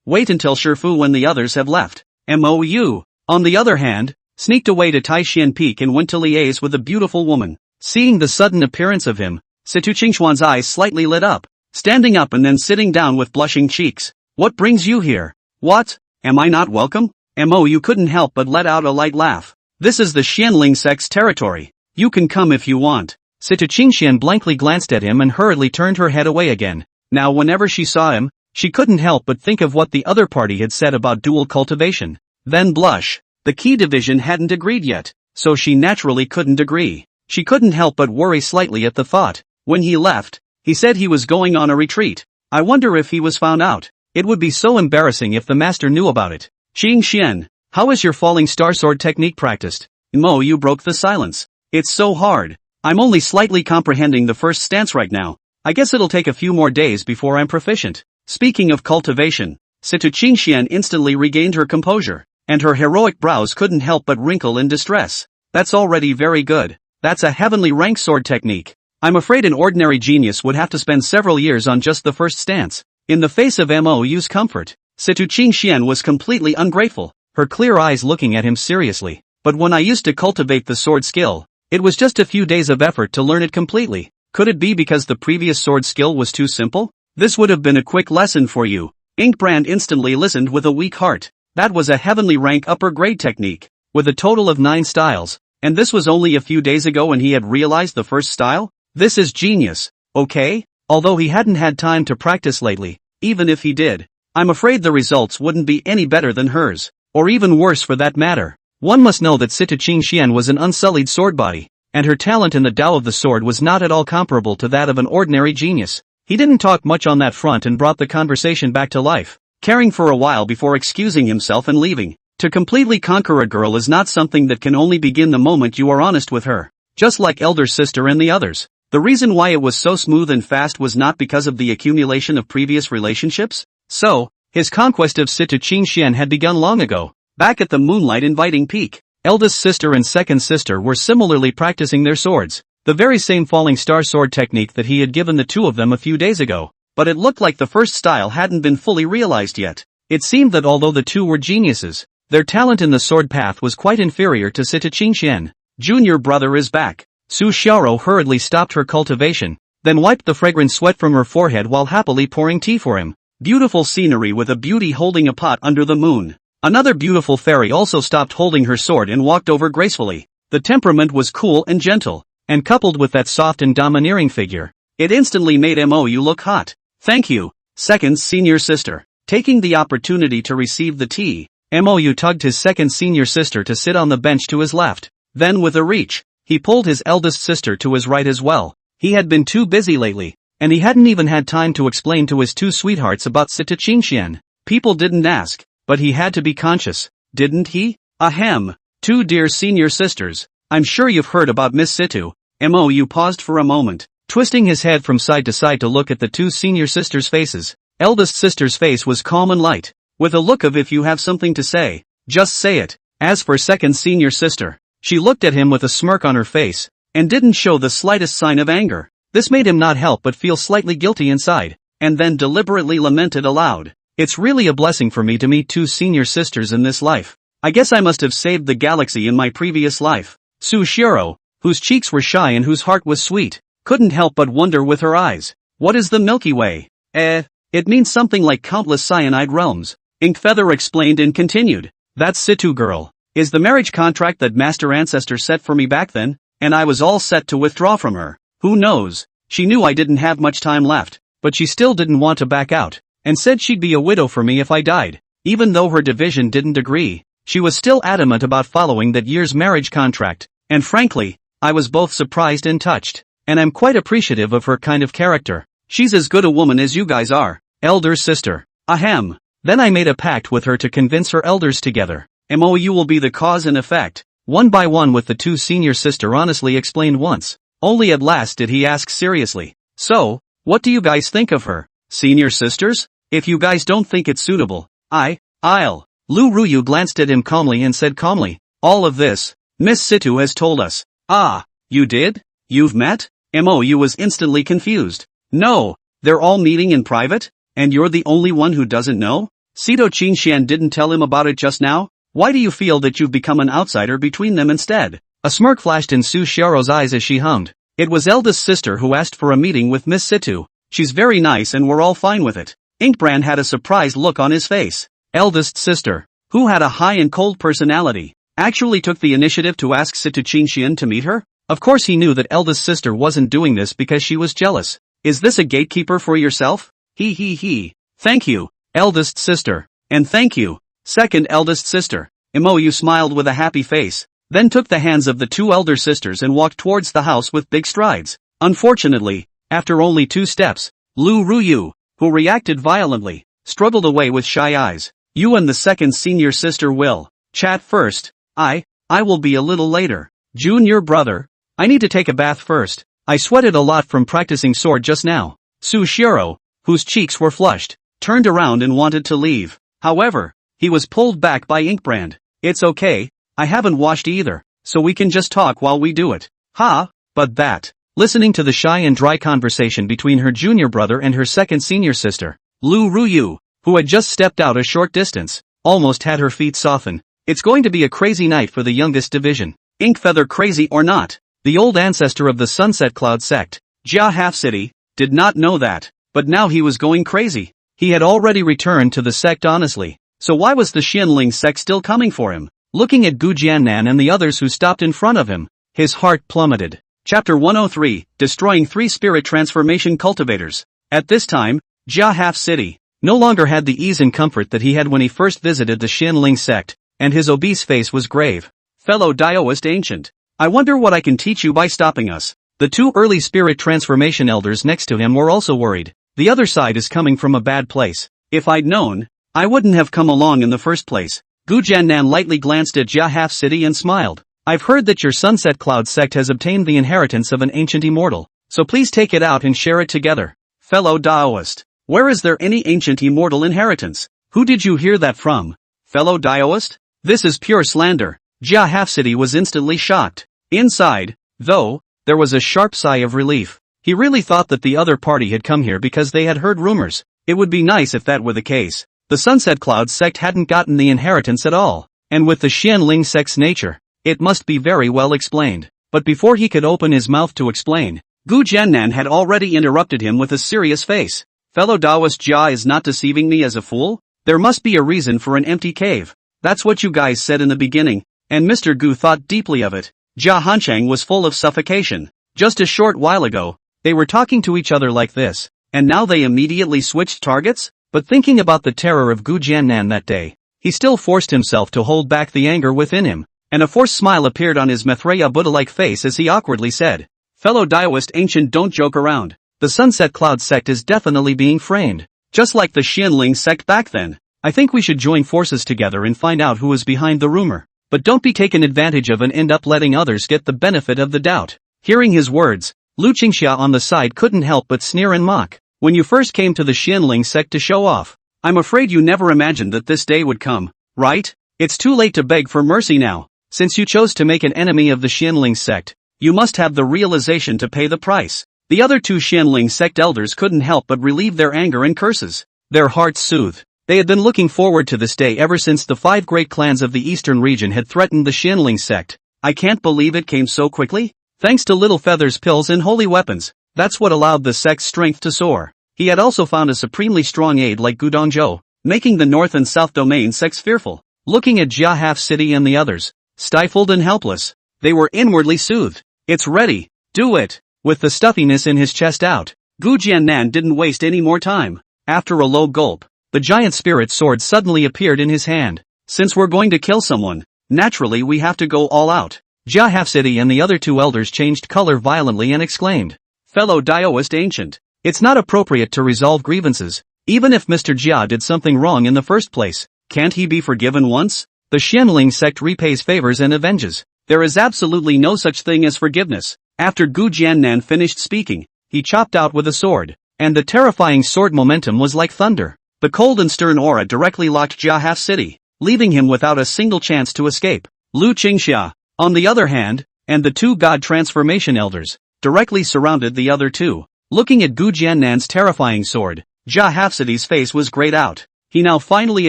Wait until Shifu when the others have left. Mou, on the other hand, sneaked away to Taishan Peak and went to liaise with a beautiful woman. Seeing the sudden appearance of him, Situ Qingxuan's eyes slightly lit up, standing up and then sitting down with blushing cheeks. What brings you here? What? Am I not welcome? Mou couldn't help but let out a light laugh. This is the Xianling sect's territory. You can come if you want. Situ Qingxian blankly glanced at him and hurriedly turned her head away again. Now whenever she saw him, she couldn't help but think of what the other party had said about dual cultivation. Then blush. The key division hadn't agreed yet, so she naturally couldn't agree. She couldn't help but worry slightly at the thought. When he left, he said he was going on a retreat. I wonder if he was found out. It would be so embarrassing if the master knew about it. Qingxian, how is your falling star sword technique practiced? Mou broke the silence. It's so hard. I'm only slightly comprehending the first stance right now. I guess it'll take a few more days before I'm proficient. Speaking of cultivation, Situ Qingxian instantly regained her composure, and her heroic brows couldn't help but wrinkle in distress. That's already very good. That's a heavenly rank sword technique. I'm afraid an ordinary genius would have to spend several years on just the first stance. In the face of Mou's comfort, Situ Qingxian was completely ungrateful, her clear eyes looking at him seriously. But when I used to cultivate the sword skill, it was just a few days of effort to learn it completely. Could it be because the previous sword skill was too simple? This would have been a quick lesson for you. Inkbrand instantly listened with a weak heart. That was a heavenly rank upper grade technique, with a total of 9 styles, and this was only a few days ago when he had realized the first style? This is genius, okay? Although he hadn't had time to practice lately, even if he did, I'm afraid the results wouldn't be any better than hers, or even worse for that matter. One must know that Situ Qingxian was an unsullied sword body, and her talent in the Tao of the sword was not at all comparable to that of an ordinary genius. He didn't talk much on that front and brought the conversation back to life, caring for a while before excusing himself and leaving. To completely conquer a girl is not something that can only begin the moment you are honest with her. Just like elder sister and the others. The reason why it was so smooth and fast was not because of the accumulation of previous relationships. So, his conquest of Situ Qingxian had begun long ago. Back at the Moonlight Inviting Peak, eldest sister and second sister were similarly practicing their swords, the very same falling star sword technique that he had given the 2 of them a few days ago, but it looked like the first style hadn't been fully realized yet. It seemed that although the 2 were geniuses, their talent in the sword path was quite inferior to Situ Qingxian. Junior brother is back. Su Xiaoro hurriedly stopped her cultivation, then wiped the fragrant sweat from her forehead while happily pouring tea for him. Beautiful scenery with a beauty holding a pot under the moon. Another beautiful fairy also stopped holding her sword and walked over gracefully. The temperament was cool and gentle, and coupled with that soft and domineering figure, it instantly made Mou look hot. Thank you, second senior sister. Taking the opportunity to receive the tea, Mou tugged his second senior sister to sit on the bench to his left. Then with a reach, he pulled his eldest sister to his right as well. He had been too busy lately, and he hadn't even had time to explain to his 2 sweethearts about Situ Qingxian. People didn't ask, but he had to be conscious, didn't he? Ahem, 2 dear senior sisters, I'm sure you've heard about Miss Situ. Mo paused for a moment, twisting his head from side to side to look at the two senior sisters' faces. Eldest sister's face was calm and light, with a look of if you have something to say, just say it. As for second senior sister, she looked at him with a smirk on her face, and didn't show the slightest sign of anger. This made him not help but feel slightly guilty inside, and then deliberately lamented aloud. It's really a blessing for me to meet two senior sisters in this life. I guess I must have saved the galaxy in my previous life. Sushiro, whose cheeks were shy and whose heart was sweet, couldn't help but wonder with her eyes. What is the Milky Way? It means something like countless cyanide realms. Inkfeather explained and continued. That's Situ girl. Is the marriage contract that Master Ancestor set for me back then, and I was all set to withdraw from her. Who knows? She knew I didn't have much time left, but she still didn't want to back out, and said she'd be a widow for me if I died. Even though her division didn't agree, she was still adamant about following that year's marriage contract, and frankly, I was both surprised and touched, and I'm quite appreciative of her kind of character. She's as good a woman as you guys are, elder sister. Ahem. Then I made a pact with her to convince her elders together. MOU will be the cause and effect. One by one with the two senior sister honestly explained once. Only at last did he ask seriously. So, what do you guys think of her? Senior sisters? If you guys don't think it's suitable, I'll. Lu Ruyu glanced at him calmly and said calmly, all of this, Miss Situ has told us. Ah, you did? You've met? MOU was instantly confused. No, they're all meeting in private? And you're the only one who doesn't know? Sito Qingxian didn't tell him about it just now? Why do you feel that you've become an outsider between them instead? A smirk flashed in Su Xiaoru's eyes as she hummed. It was eldest sister who asked for a meeting with Miss Situ. She's very nice and we're all fine with it. Inkbrand had a surprised look on his face. Eldest sister, who had a high and cold personality, actually took the initiative to ask Situ Qingxian to meet her? Of course he knew that eldest sister wasn't doing this because she was jealous. Is this a gatekeeper for yourself? He. Thank you, eldest sister. And thank you, second eldest sister. Imoyu smiled with a happy face, then took the hands of the two elder sisters and walked towards the house with big strides. Unfortunately, after only 2 steps, Lu Ruyu, who reacted violently, struggled away with shy eyes. You and the second senior sister will chat first. I will be a little later. Junior brother, I need to take a bath first. I sweated a lot from practicing sword just now. Sushiro, whose cheeks were flushed, turned around and wanted to leave. However, he was pulled back by Inkbrand. It's okay, I haven't washed either, so we can just talk while we do it. But that. Listening to the shy and dry conversation between her junior brother and her second senior sister, Lu Ruyu, who had just stepped out a short distance, almost had her feet soften. It's going to be a crazy night for the youngest division. Inkfeather crazy or not, the old ancestor of the Sunset Cloud Sect, Jia Half City, did not know that, but now he was going crazy. He had already returned to the sect honestly, so why was the Xianling sect still coming for him? Looking at Gu Jiannan and the others who stopped in front of him, his heart plummeted. Chapter 103, Destroying 3 Spirit Transformation Cultivators. At this time, Jia Half City no longer had the ease and comfort that he had when he first visited the Xianling sect, and his obese face was grave. Fellow Daoist Ancient, I wonder what I can teach you by stopping us. The 2 early spirit transformation elders next to him were also worried. The other side is coming from a bad place. If I'd known, I wouldn't have come along in the first place. Gu Jiannan lightly glanced at Jia Half City and smiled. I've heard that your Sunset Cloud sect has obtained the inheritance of an ancient immortal, so please take it out and share it together. Fellow Daoist, where is there any ancient immortal inheritance? Who did you hear that from? Fellow Daoist? This is pure slander. Jia Half City was instantly shocked. Inside, though, there was a sharp sigh of relief. He really thought that the other party had come here because they had heard rumors. It would be nice if that were the case. The Sunset Cloud sect hadn't gotten the inheritance at all, and with the Xianling sect's nature, it must be very well explained. But before he could open his mouth to explain, Gu Jiannan had already interrupted him with a serious face. Fellow Daoist Jia is not deceiving me as a fool? There must be a reason for an empty cave. That's what you guys said in the beginning, and Mr. Gu thought deeply of it. Jia Hanchang was full of suffocation. Just a short while ago, they were talking to each other like this, and now they immediately switched targets? But thinking about the terror of Gu Jiannan that day, he still forced himself to hold back the anger within him, and a forced smile appeared on his Maitreya Buddha-like face as he awkwardly said, Fellow Daoist Ancient, don't joke around. The Sunset Cloud sect is definitely being framed, just like the Xianling sect back then. I think we should join forces together and find out who is behind the rumor. But don't be taken advantage of and end up letting others get the benefit of the doubt. Hearing his words, Lu Qingxia on the side couldn't help but sneer and mock. When you first came to the Xianling sect to show off, I'm afraid you never imagined that this day would come, right? It's too late to beg for mercy now. Since you chose to make an enemy of the Xianling sect, you must have the realization to pay the price. The other two Xianling sect elders couldn't help but relieve their anger and curses. Their hearts soothed. They had been looking forward to this day ever since the 5 great clans of the eastern region had threatened the Xianling sect. I can't believe it came so quickly. Thanks to Little Feather's pills and holy weapons, that's what allowed the sect's strength to soar. He had also found a supremely strong aide like Gudongzhou, making the north and south domain sects fearful. Looking at Jia Half City and the others, stifled and helpless, they were inwardly soothed. It's ready. Do it. With the stuffiness in his chest out, Gu Jiannan didn't waste any more time. After a low gulp, the giant spirit sword suddenly appeared in his hand. Since we're going to kill someone, naturally we have to go all out. Jia Half City and the other 2 elders changed color violently and exclaimed, "Fellow Daoist Ancient, it's not appropriate to resolve grievances. Even if Mr. Jia did something wrong in the first place, can't he be forgiven once? The Xianling sect repays favors and avenges. There is absolutely no such thing as forgiveness." After Gu Jiannan finished speaking, he chopped out with a sword, and the terrifying sword momentum was like thunder. The cold and stern aura directly locked Jia Half City, leaving him without a single chance to escape. Lu Qingxia, on the other hand, and the 2 god transformation elders, directly surrounded the other 2. Looking at Gu Jiannan's terrifying sword, Jia Half City's face was grayed out. He now finally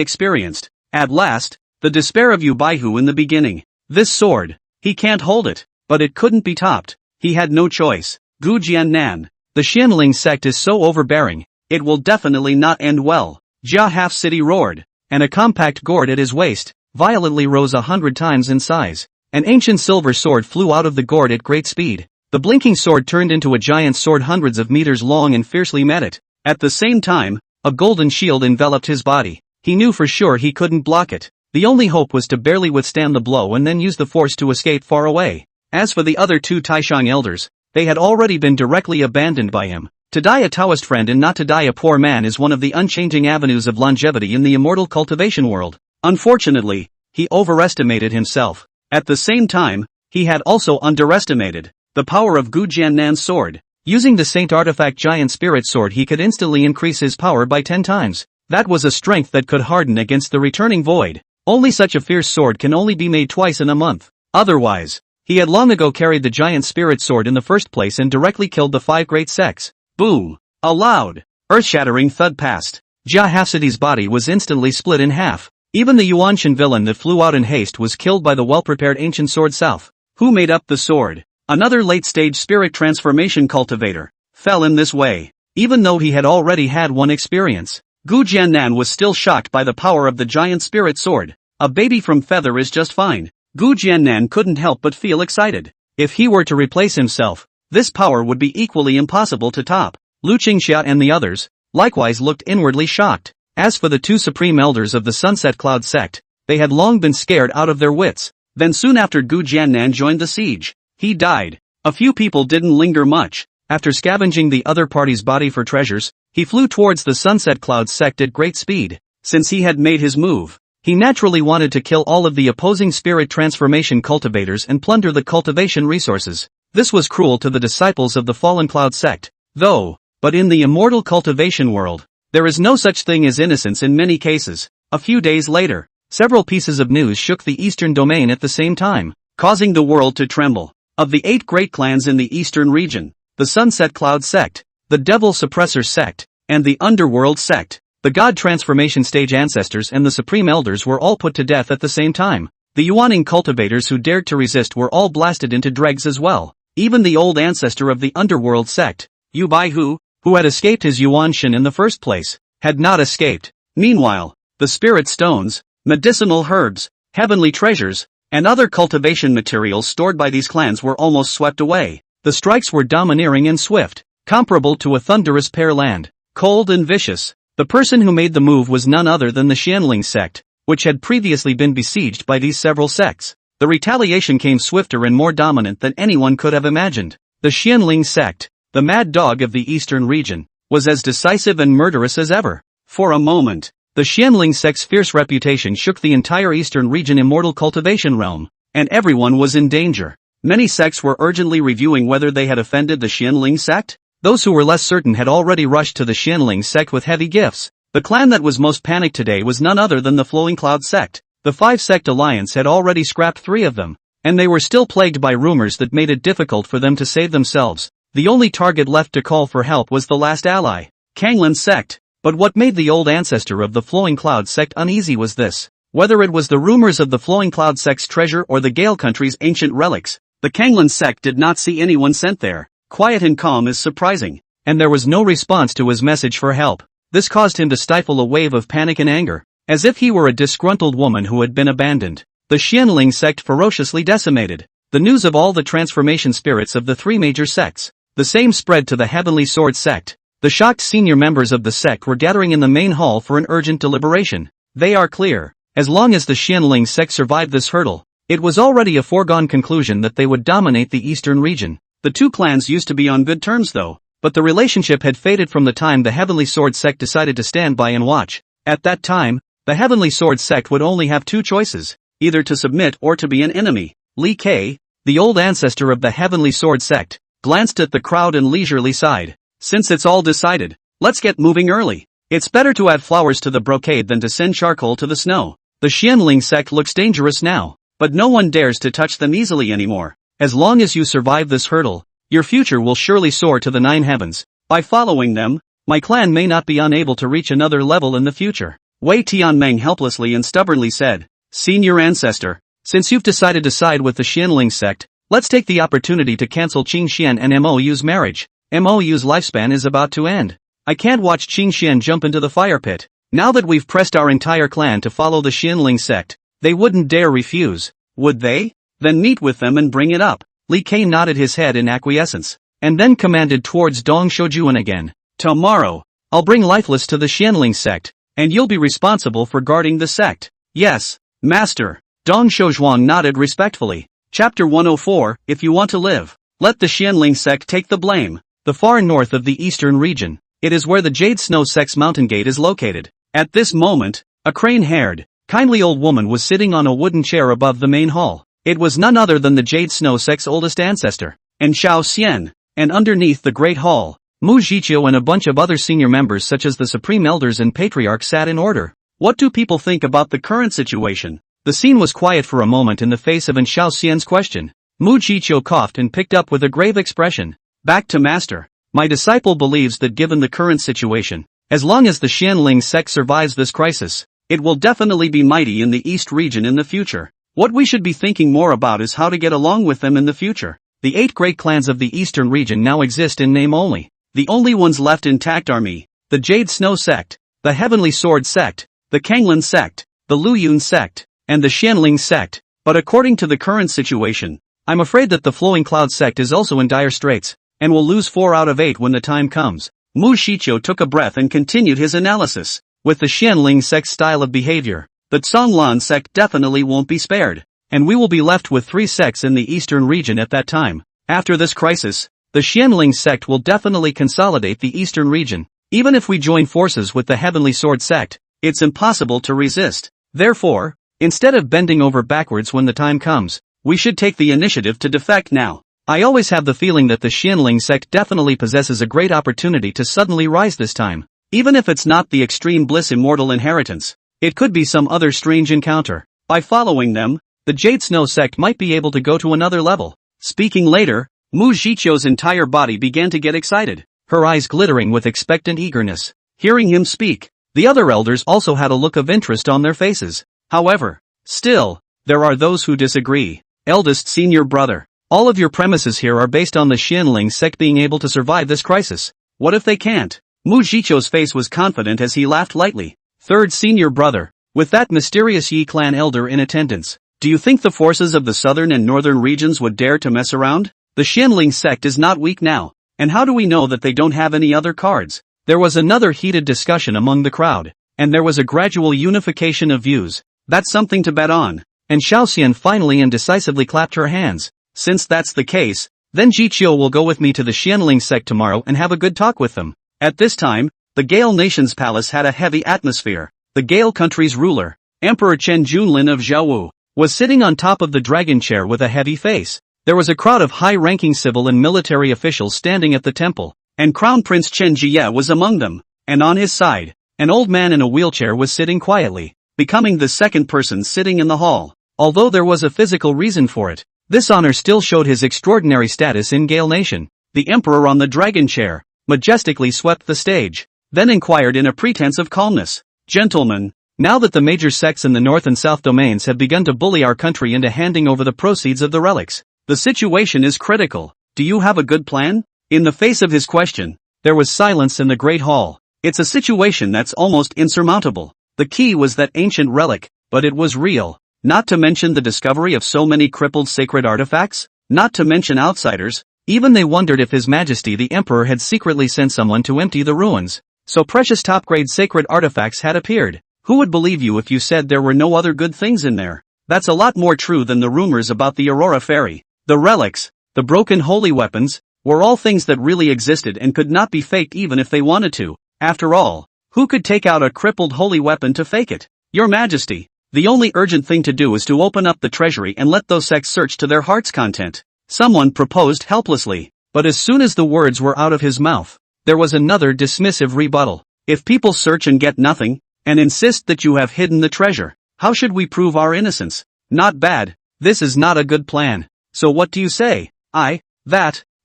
experienced, at last, the despair of Yu Baihu in the beginning. This sword, he can't hold it, but it couldn't be topped. He had no choice. Gu Jiannan, the Xianling sect is so overbearing, it will definitely not end well. Jia Half City roared, and a compact gourd at his waist violently rose 100 times in size. An ancient silver sword flew out of the gourd at great speed. The blinking sword turned into a giant sword hundreds of meters long and fiercely met it. At the same time, a golden shield enveloped his body. He knew for sure he couldn't block it. The only hope was to barely withstand the blow and then use the force to escape far away. As for the other 2 Taishang elders, they had already been directly abandoned by him. To die a Taoist friend and not to die a poor man is one of the unchanging avenues of longevity in the immortal cultivation world. Unfortunately, he overestimated himself. At the same time, he had also underestimated the power of Gu Jiannan's sword. Using the Saint Artifact Giant Spirit Sword, he could instantly increase his power by 10 times. That was a strength that could harden against the returning void. Only such a fierce sword can only be made twice in a month. Otherwise, he had long ago carried the Giant Spirit Sword in the first place and directly killed the 5 great sects. Boom! A loud, earth-shattering thud passed. Jia Half City's body was instantly split in half. Even the Yuanshan villain that flew out in haste was killed by the well-prepared ancient sword South. Who made up the sword? Another late-stage spirit transformation cultivator fell in this way. Even though he had already had one experience, Gu Jiannan was still shocked by the power of the giant spirit sword. A baby from Feather is just fine. Gu Jiannan couldn't help but feel excited. If he were to replace himself, this power would be equally impossible to top. Lu Qingxia and the others, likewise, looked inwardly shocked. As for the 2 supreme elders of the Sunset Cloud sect, they had long been scared out of their wits. Then soon after Gu Jiannan joined the siege, he died. A few people didn't linger much. After scavenging the other party's body for treasures, he flew towards the Sunset Cloud sect at great speed. Since he had made his move, he naturally wanted to kill all of the opposing spirit transformation cultivators and plunder the cultivation resources. This was cruel to the disciples of the Fallen Cloud sect, though, but in the immortal cultivation world, there is no such thing as innocence in many cases. A few days later, several pieces of news shook the eastern domain at the same time, causing the world to tremble. Of the 8 great clans in the eastern region, the Sunset Cloud sect, the Devil Suppressor sect, and the Underworld sect, the God Transformation stage ancestors and the Supreme Elders were all put to death at the same time. The Yuaning cultivators who dared to resist were all blasted into dregs as well. Even the old ancestor of the Underworld sect, Yu Baihu, who had escaped his Yuanshan in the first place, had not escaped. Meanwhile, the spirit stones, medicinal herbs, heavenly treasures, and other cultivation materials stored by these clans were almost swept away. The strikes were domineering and swift, comparable to a thunderous pear land, cold and vicious. The person who made the move was none other than the Xianling sect, which had previously been besieged by these several sects. The retaliation came swifter and more dominant than anyone could have imagined. The Xianling sect, the mad dog of the eastern region, was as decisive and murderous as ever. For a moment, the Xianling sect's fierce reputation shook the entire eastern region immortal cultivation realm, and everyone was in danger. Many sects were urgently reviewing whether they had offended the Xianling sect. Those who were less certain had already rushed to the Xianling sect with heavy gifts. The clan that was most panicked today was none other than the Flowing Cloud sect. The 5-sect alliance had already scrapped 3 of them, and they were still plagued by rumors that made it difficult for them to save themselves. The only target left to call for help was the last ally, Kanglin's sect. But what made the old ancestor of the Flowing Cloud sect uneasy was this. Whether it was the rumors of the Flowing Cloud sect's treasure or the Gale country's ancient relics, the Kanglin sect did not see anyone sent there. Quiet and calm is surprising, and there was no response to his message for help. This caused him to stifle a wave of panic and anger, as if he were a disgruntled woman who had been abandoned. The Xianling sect ferociously decimated. The news of all the transformation spirits of the 3 major sects. The same spread to the Heavenly Sword sect. The shocked senior members of the sect were gathering in the main hall for an urgent deliberation. They are clear. As long as the Xianling sect survived this hurdle, it was already a foregone conclusion that they would dominate the eastern region. The 2 clans used to be on good terms though, but the relationship had faded from the time the Heavenly Sword sect decided to stand by and watch. At that time, the Heavenly Sword sect would only have 2 choices, either to submit or to be an enemy. Li Kai, the old ancestor of the Heavenly Sword sect, glanced at the crowd and leisurely sighed. Since it's all decided, let's get moving early. It's better to add flowers to the brocade than to send charcoal to the snow. The Xianling sect looks dangerous now, but no one dares to touch them easily anymore. As long as you survive this hurdle, your future will surely soar to the 9 heavens. By following them, my clan may not be unable to reach another level in the future. Wei Tianmeng helplessly and stubbornly said, Senior ancestor, since you've decided to side with the Xianling sect, let's take the opportunity to cancel Qing Xian and MOU's marriage. MOU's lifespan is about to end. I can't watch Qing Xian jump into the fire pit. Now that we've pressed our entire clan to follow the Xianling sect, they wouldn't dare refuse, would they? Then meet with them and bring it up. Li Kai nodded his head in acquiescence, and then commanded towards Dong Shoujuan again. Tomorrow, I'll bring Lifeless to the Xianling sect, and you'll be responsible for guarding the sect. Yes, Master. Dong Shoujuan nodded respectfully. Chapter 104, If you want to live, let the Xianling sect take the blame. The far north of the eastern region, it is where the Jade Snow sect's mountain gate is located. At this moment, a crane-haired, kindly old woman was sitting on a wooden chair above the main hall. It was none other than the Jade Snow sect's oldest ancestor, and Xiao Xian, and underneath the great hall, Mu Zhiqiu and a bunch of other senior members such as the Supreme Elders and Patriarch sat in order. What do people think about the current situation? The scene was quiet for a moment in the face of Xiao Xian's question. Mu Zhiqiu coughed and picked up with a grave expression. Back to Master. My disciple believes that given the current situation, as long as the Xianling sect survives this crisis, it will definitely be mighty in the East region in the future. What we should be thinking more about is how to get along with them in the future. The 8 great clans of the Eastern region now exist in name only. The only ones left intact are me, the Jade Snow sect, the Heavenly Sword sect, the Kanglin sect, the Luyun sect, and the Xianling sect. But according to the current situation, I'm afraid that the Flowing Cloud sect is also in dire straits, and will lose 4 out of 8 when the time comes. Mu Shiqiu took a breath and continued his analysis. With the Xianling sect's style of behavior, the Zhonglan sect definitely won't be spared, and we will be left with 3 sects in the eastern region at that time. After this crisis, the Xianling sect will definitely consolidate the eastern region. Even if we join forces with the Heavenly Sword sect, it's impossible to resist. Therefore, instead of bending over backwards when the time comes, we should take the initiative to defect now. I always have the feeling that the Xianling sect definitely possesses a great opportunity to suddenly rise this time. Even if it's not the extreme bliss immortal inheritance, it could be some other strange encounter. By following them, the Jade Snow sect might be able to go to another level. Speaking later, Mu Zhiqiu's entire body began to get excited, her eyes glittering with expectant eagerness. Hearing him speak, the other elders also had a look of interest on their faces. However, still, there are those who disagree. Eldest senior brother, all of your premises here are based on the Xianling sect being able to survive this crisis. What if they can't? Mu Zhiqiu's face was confident as he laughed lightly. Third senior brother, with that mysterious Yi clan elder in attendance, do you think the forces of the southern and northern regions would dare to mess around? The Xianling sect is not weak now, and how do we know that they don't have any other cards? There was another heated discussion among the crowd, and there was a gradual unification of views. That's something to bet on. And Xiaoxian finally and decisively clapped her hands. Since that's the case, then Zhiqiu will go with me to the Xianling sect tomorrow and have a good talk with them. At this time, the Gale Nation's palace had a heavy atmosphere. The Gale country's ruler, Emperor Chen Junlin of Zhaowu, was sitting on top of the dragon chair with a heavy face. There was a crowd of high-ranking civil and military officials standing at the temple, and Crown Prince Chen Jie was among them, and on his side, an old man in a wheelchair was sitting quietly, becoming the second person sitting in the hall. Although there was a physical reason for it, this honor still showed his extraordinary status in Gale Nation. The emperor on the dragon chair majestically swept the stage, then inquired in a pretense of calmness, "Gentlemen, now that the major sects in the North and South domains have begun to bully our country into handing over the proceeds of the relics, the situation is critical. Do you have a good plan?" In the face of his question, there was silence in the great hall. It's a situation that's almost insurmountable. The key was that ancient relic, but it was real. Not to mention the discovery of so many crippled sacred artifacts, not to mention outsiders. Even they wondered if His Majesty the Emperor had secretly sent someone to empty the ruins. So precious top-grade sacred artifacts had appeared. Who would believe you if you said there were no other good things in there? That's a lot more true than the rumors about the Aurora Fairy. The relics, the broken holy weapons, were all things that really existed and could not be faked even if they wanted to. After all, who could take out a crippled holy weapon to fake it? Your Majesty, the only urgent thing to do is to open up the treasury and let those sects search to their heart's content. Someone proposed helplessly, but as soon as the words were out of his mouth, there was another dismissive rebuttal. If people search and get nothing, and insist that you have hidden the treasure, how should we prove our innocence? Not bad. This is not a good plan. So what do you say?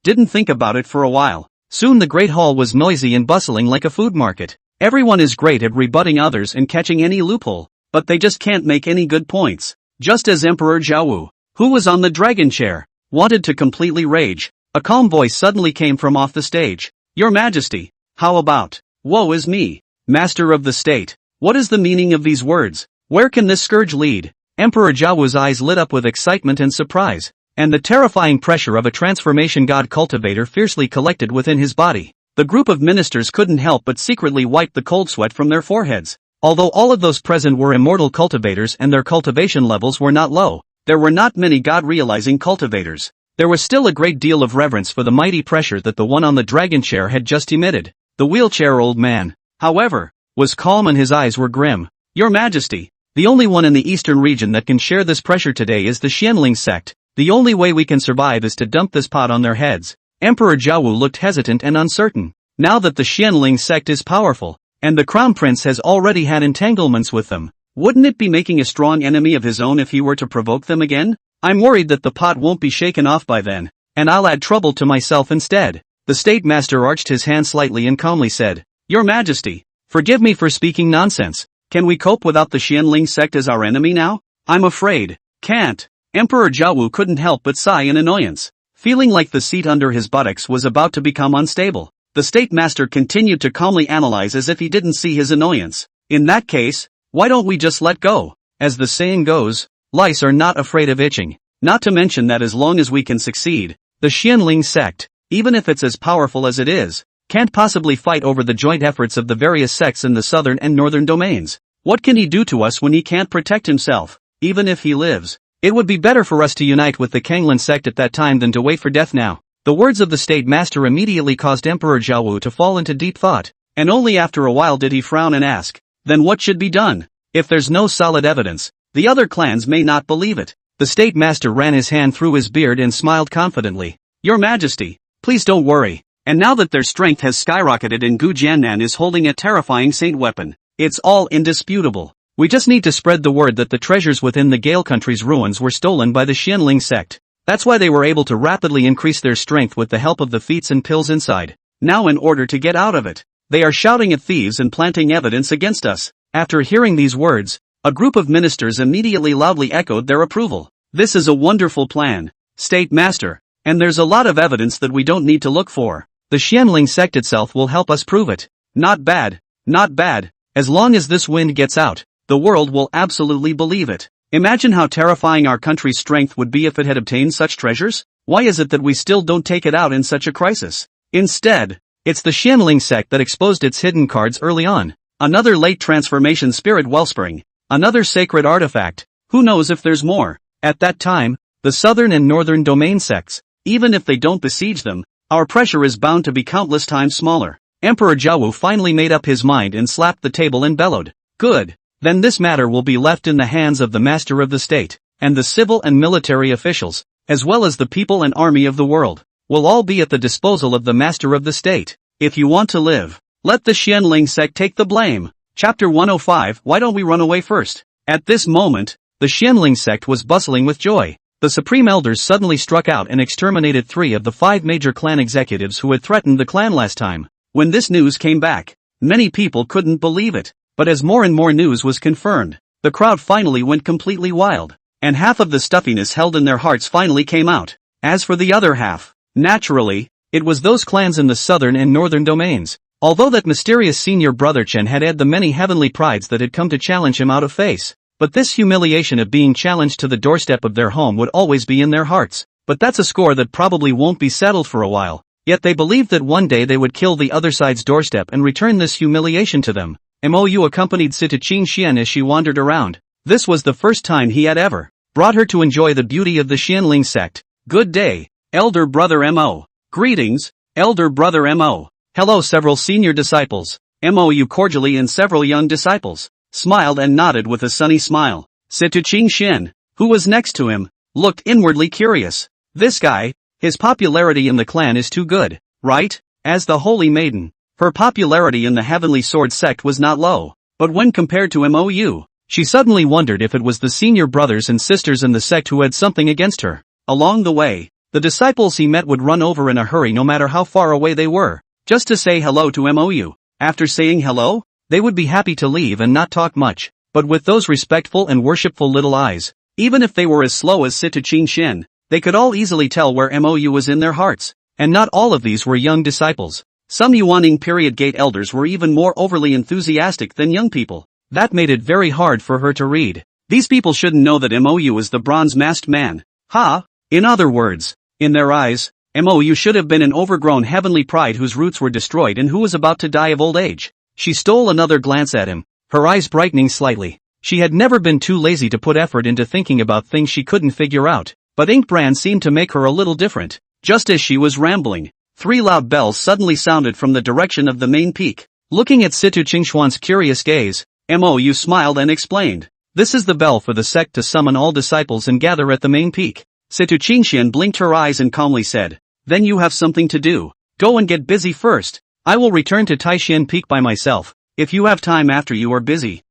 Didn't think about it for a while. Soon the great hall was noisy and bustling like a food market. Everyone is great at rebutting others and catching any loophole, but they just can't make any good points. Just as Emperor Jiawu, who was on the dragon chair, wanted to completely rage, a calm voice suddenly came from off the stage. Your Majesty, how about, woe is me, Master of the State? What is the meaning of these words? Where can this scourge lead? Emperor Jiawu's eyes lit up with excitement and surprise, and the terrifying pressure of a transformation god cultivator fiercely collected within his body. The group of ministers couldn't help but secretly wipe the cold sweat from their foreheads. Although all of those present were immortal cultivators and their cultivation levels were not low, there were not many god-realizing cultivators. There was still a great deal of reverence for the mighty pressure that the one on the dragon chair had just emitted. The wheelchair old man, however, was calm and his eyes were grim. Your Majesty, the only one in the eastern region that can share this pressure today is the Xianling sect. The only way we can survive is to dump this pot on their heads. Emperor Jiawu looked hesitant and uncertain. Now that the Xianling sect is powerful, and the crown prince has already had entanglements with them, wouldn't it be making a strong enemy of his own if he were to provoke them again? I'm worried that the pot won't be shaken off by then, and I'll add trouble to myself instead. The state master arched his hand slightly and calmly said, Your Majesty, forgive me for speaking nonsense. Can we cope without the Xianling sect as our enemy now? I'm afraid. Can't. Emperor Jiawu couldn't help but sigh in annoyance, feeling like the seat under his buttocks was about to become unstable. The state master continued to calmly analyze as if he didn't see his annoyance. In that case, why don't we just let go? As the saying goes, lice are not afraid of itching. Not to mention that as long as we can succeed, the Xianling sect, even if it's as powerful as it is, can't possibly fight over the joint efforts of the various sects in the southern and northern domains. What can he do to us when he can't protect himself, even if he lives? It would be better for us to unite with the Kanglan sect at that time than to wait for death now. The words of the state master immediately caused Emperor Jiawu to fall into deep thought, and only after a while did he frown and ask, then what should be done? If there's no solid evidence, the other clans may not believe it. The state master ran his hand through his beard and smiled confidently. Your Majesty, please don't worry. And now that their strength has skyrocketed and Gu Jiannan is holding a terrifying saint weapon, it's all indisputable. We just need to spread the word that the treasures within the Gale country's ruins were stolen by the Xianling sect. That's why they were able to rapidly increase their strength with the help of the feats and pills inside. Now in order to get out of it, they are shouting at thieves and planting evidence against us. After hearing these words, a group of ministers immediately loudly echoed their approval. This is a wonderful plan, State Master, and there's a lot of evidence that we don't need to look for. The Xianling sect itself will help us prove it. Not bad, not bad. As long as this wind gets out, the world will absolutely believe it. Imagine how terrifying our country's strength would be if it had obtained such treasures. Why is it that we still don't take it out in such a crisis? Instead, it's the Xianling sect that exposed its hidden cards early on. Another late transformation spirit wellspring. Another sacred artifact. Who knows if there's more? At that time, the southern and northern domain sects, even if they don't besiege them, our pressure is bound to be countless times smaller. Emperor Jiawu finally made up his mind and slapped the table and bellowed. Good. Then this matter will be left in the hands of the master of the state, and the civil and military officials. as well as the people and army of the world, will all be at the disposal of the master of the state. If you want to live, let the Xianling sect take the blame. Chapter 105. Why don't we run away first? At this moment, the Xianling sect was bustling with joy. The Supreme Elders suddenly struck out and exterminated 3 of the 5 major clan executives who had threatened the clan last time. When this news came back, many people couldn't believe it. But as more and more news was confirmed, the crowd finally went completely wild, and half of the stuffiness held in their hearts finally came out. As for the other half, naturally, it was those clans in the southern and northern domains. Although that mysterious senior brother Chen had had the many heavenly prides that had come to challenge him out of face, but this humiliation of being challenged to the doorstep of their home would always be in their hearts. But that's a score that probably won't be settled for a while. Yet they believed that one day they would kill the other side's doorstep and return this humiliation to them. Mou accompanied Sita Qing Xian as she wandered around. This was the first time he had ever brought her to enjoy the beauty of the Xianling sect. Good day, elder brother Mo. Greetings, elder brother Mo. Hello. Several senior disciples, Mou cordially, and several young disciples smiled and nodded with a sunny smile. Sita Qing Xian, who was next to him, looked inwardly curious. This guy, his popularity in the clan is too good, right? As the holy maiden, her popularity in the Heavenly Sword sect was not low, but when compared to Mou, she suddenly wondered if it was the senior brothers and sisters in the sect who had something against her. Along the way, the disciples he met would run over in a hurry no matter how far away they were, just to say hello to Mou. After saying hello, they would be happy to leave and not talk much, but with those respectful and worshipful little eyes, even if they were as slow as Sita Qing Xian, they could all easily tell where Mou was in their hearts. And not all of these were young disciples. Some Yuaning period gate elders were even more overly enthusiastic than young people. That made it very hard for her to read. These people shouldn't know that Mou is the bronze-masked man. Ha! In other words, in their eyes, Mou should have been an overgrown heavenly pride whose roots were destroyed and who was about to die of old age. She stole another glance at him, her eyes brightening slightly. She had never been too lazy to put effort into thinking about things she couldn't figure out, but Ink Brand seemed to make her a little different. Just as she was rambling, 3 loud bells suddenly sounded from the direction of the main peak. Looking at Situ Qingxuan's curious gaze, Mou smiled and explained, "This is the bell for the sect to summon all disciples and gather at the main peak." Situ Qingxian blinked her eyes and calmly said, "Then you have something to do. Go and get busy first. I will return to Taishan Peak by myself, if you have time after you are busy."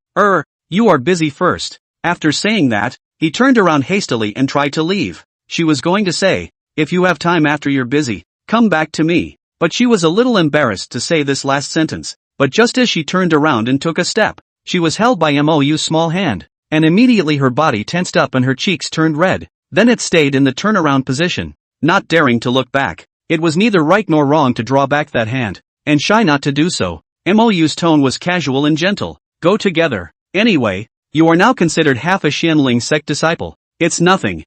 You are busy first." After saying that, he turned around hastily and tried to leave. She was going to say, "If you have time after you're busy, come back to me," but she was a little embarrassed to say this last sentence. But just as she turned around and took a step, she was held by Mou's small hand, and immediately her body tensed up and her cheeks turned red. Then it stayed in the turnaround position, not daring to look back. It was neither right nor wrong to draw back that hand, and shy not to do so. Mou's tone was casual and gentle. "Go together. Anyway, you are now considered half a Xianling sect disciple. It's nothing."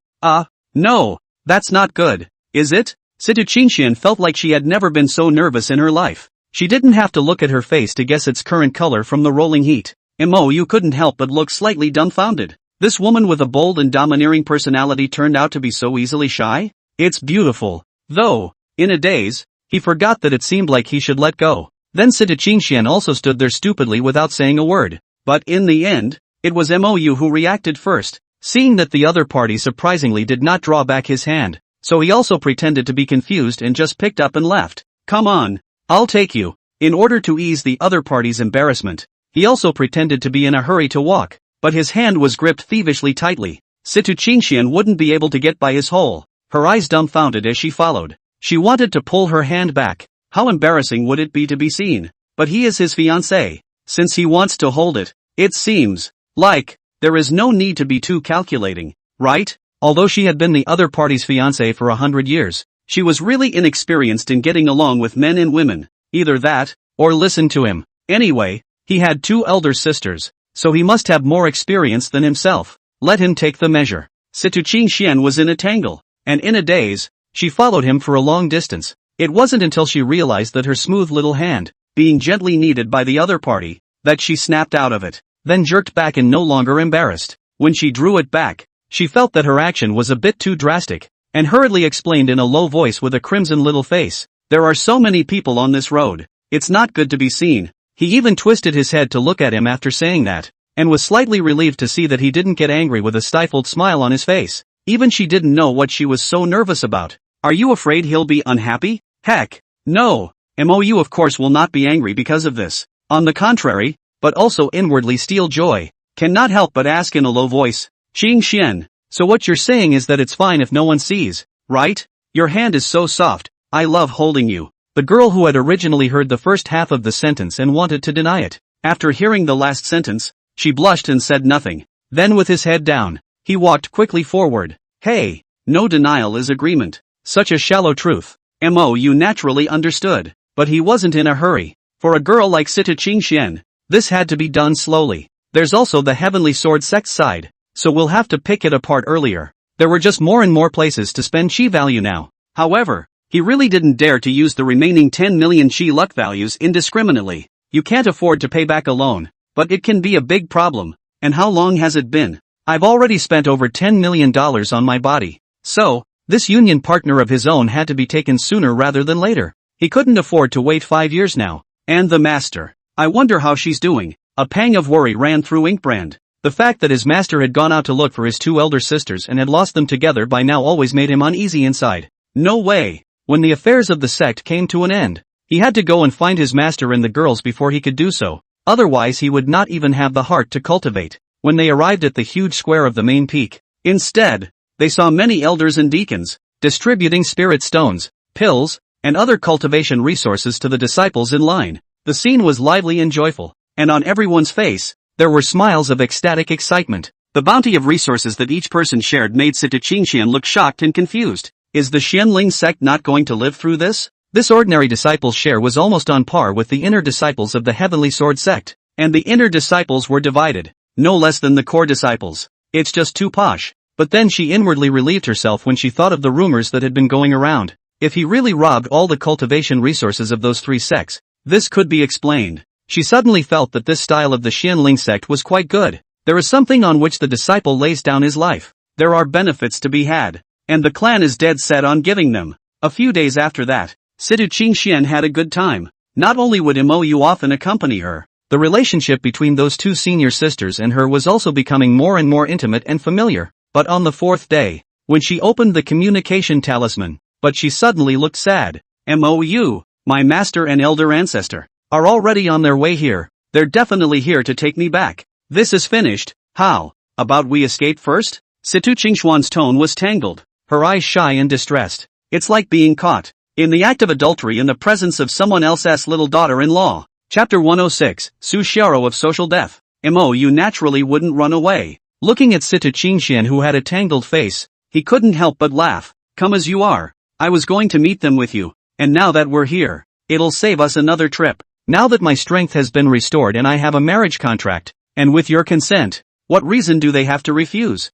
No, that's not good, is it? Situ Qingxian felt like she had never been so nervous in her life. She didn't have to look at her face to guess its current color from the rolling heat. Mou couldn't help but look slightly dumbfounded. This woman with a bold and domineering personality turned out to be so easily shy? It's beautiful. Though, in a daze, he forgot that it seemed like he should let go. Then Situ Qingxian also stood there stupidly without saying a word. But in the end, it was Mou who reacted first, seeing that the other party surprisingly did not draw back his hand, so he also pretended to be confused and just picked up and left. "Come on, I'll take you." In order to ease the other party's embarrassment, he also pretended to be in a hurry to walk, but his hand was gripped thievishly tightly. Situ Qingxian wouldn't be able to get by his hole, her eyes dumbfounded as she followed. She wanted to pull her hand back. How embarrassing would it be to be seen? But he is his fiancé. Since he wants to hold it, it seems like there is no need to be too calculating, right? Although she had been the other party's fiancé for 100 years, she was really inexperienced in getting along with men and women. Either that, or listen to him. Anyway, he had 2 elder sisters, so he must have more experience than himself. Let him take the measure. Situ Qingxian was in a tangle, and in a daze, she followed him for a long distance. It wasn't until she realized that her smooth little hand, being gently kneaded by the other party, that she snapped out of it, then jerked back and no longer embarrassed. When she drew it back, she felt that her action was a bit too drastic, and hurriedly explained in a low voice with a crimson little face, "There are so many people on this road, it's not good to be seen." He even twisted his head to look at him after saying that, and was slightly relieved to see that he didn't get angry with a stifled smile on his face. Even she didn't know what she was so nervous about. Are you afraid he'll be unhappy? Heck, no. Mou of course will not be angry because of this. On the contrary, but also inwardly steal joy. Cannot help but ask in a low voice, Xing Xian, so what you're saying is that it's fine if no one sees, right? Your hand is so soft, I love holding you. The girl who had originally heard the first half of the sentence and wanted to deny it. After hearing the last sentence, she blushed and said nothing. Then with his head down, he walked quickly forward. Hey, no denial is agreement. Such a shallow truth. Mou naturally understood, but he wasn't in a hurry. For a girl like Sita Qingxian, this had to be done slowly. There's also the Heavenly Sword Sect side, so we'll have to pick it apart earlier. There were just more and more places to spend chi value now. However, he really didn't dare to use the remaining 10 million chi luck values indiscriminately. You can't afford to pay back a loan, but it can be a big problem. And how long has it been? I've already spent over $10 million on my body. So, this union partner of his own had to be taken sooner rather than later. He couldn't afford to wait 5 years now. And the master. I wonder how she's doing. A pang of worry ran through Inkbrand. The fact that his master had gone out to look for his two elder sisters and had lost them together by now always made him uneasy inside. No way. When the affairs of the sect came to an end, he had to go and find his master and the girls before he could do so. Otherwise he would not even have the heart to cultivate. When they arrived at the huge square of the main peak, instead, they saw many elders and deacons, distributing spirit stones, pills, and other cultivation resources to the disciples in line. The scene was lively and joyful, and on everyone's face, there were smiles of ecstatic excitement. The bounty of resources that each person shared made Sita Qingxian look shocked and confused. Is the Xianling sect not going to live through this? This ordinary disciples' share was almost on par with the inner disciples of the Heavenly Sword sect, and the inner disciples were divided, no less than the core disciples. It's just too posh. But then she inwardly relieved herself when she thought of the rumors that had been going around. If he really robbed all the cultivation resources of those three sects, this could be explained. She suddenly felt that this style of the Xianling sect was quite good. There is something on which the disciple lays down his life. There are benefits to be had, and the clan is dead set on giving them. A few days after that, Sita Qingxian had a good time. Not only would Mou often accompany her, the relationship between those two senior sisters and her was also becoming more and more intimate and familiar. But on the fourth day, when she opened the communication talisman, but she suddenly looked sad. Mou, my master and elder ancestor, are already on their way here. They're definitely here to take me back. This is finished. How about we escape first? Sita Qingxian's tone was tangled, her eyes shy and distressed. It's like being caught in the act of adultery in the presence of someone else's little daughter-in-law. Chapter 106, Su Xiao of Social Death. Mou naturally wouldn't run away. Looking at Sita Qingxian who had a tangled face, he couldn't help but laugh. Come as you are. I was going to meet them with you, and now that we're here, it'll save us another trip. Now that my strength has been restored and I have a marriage contract, and with your consent, what reason do they have to refuse?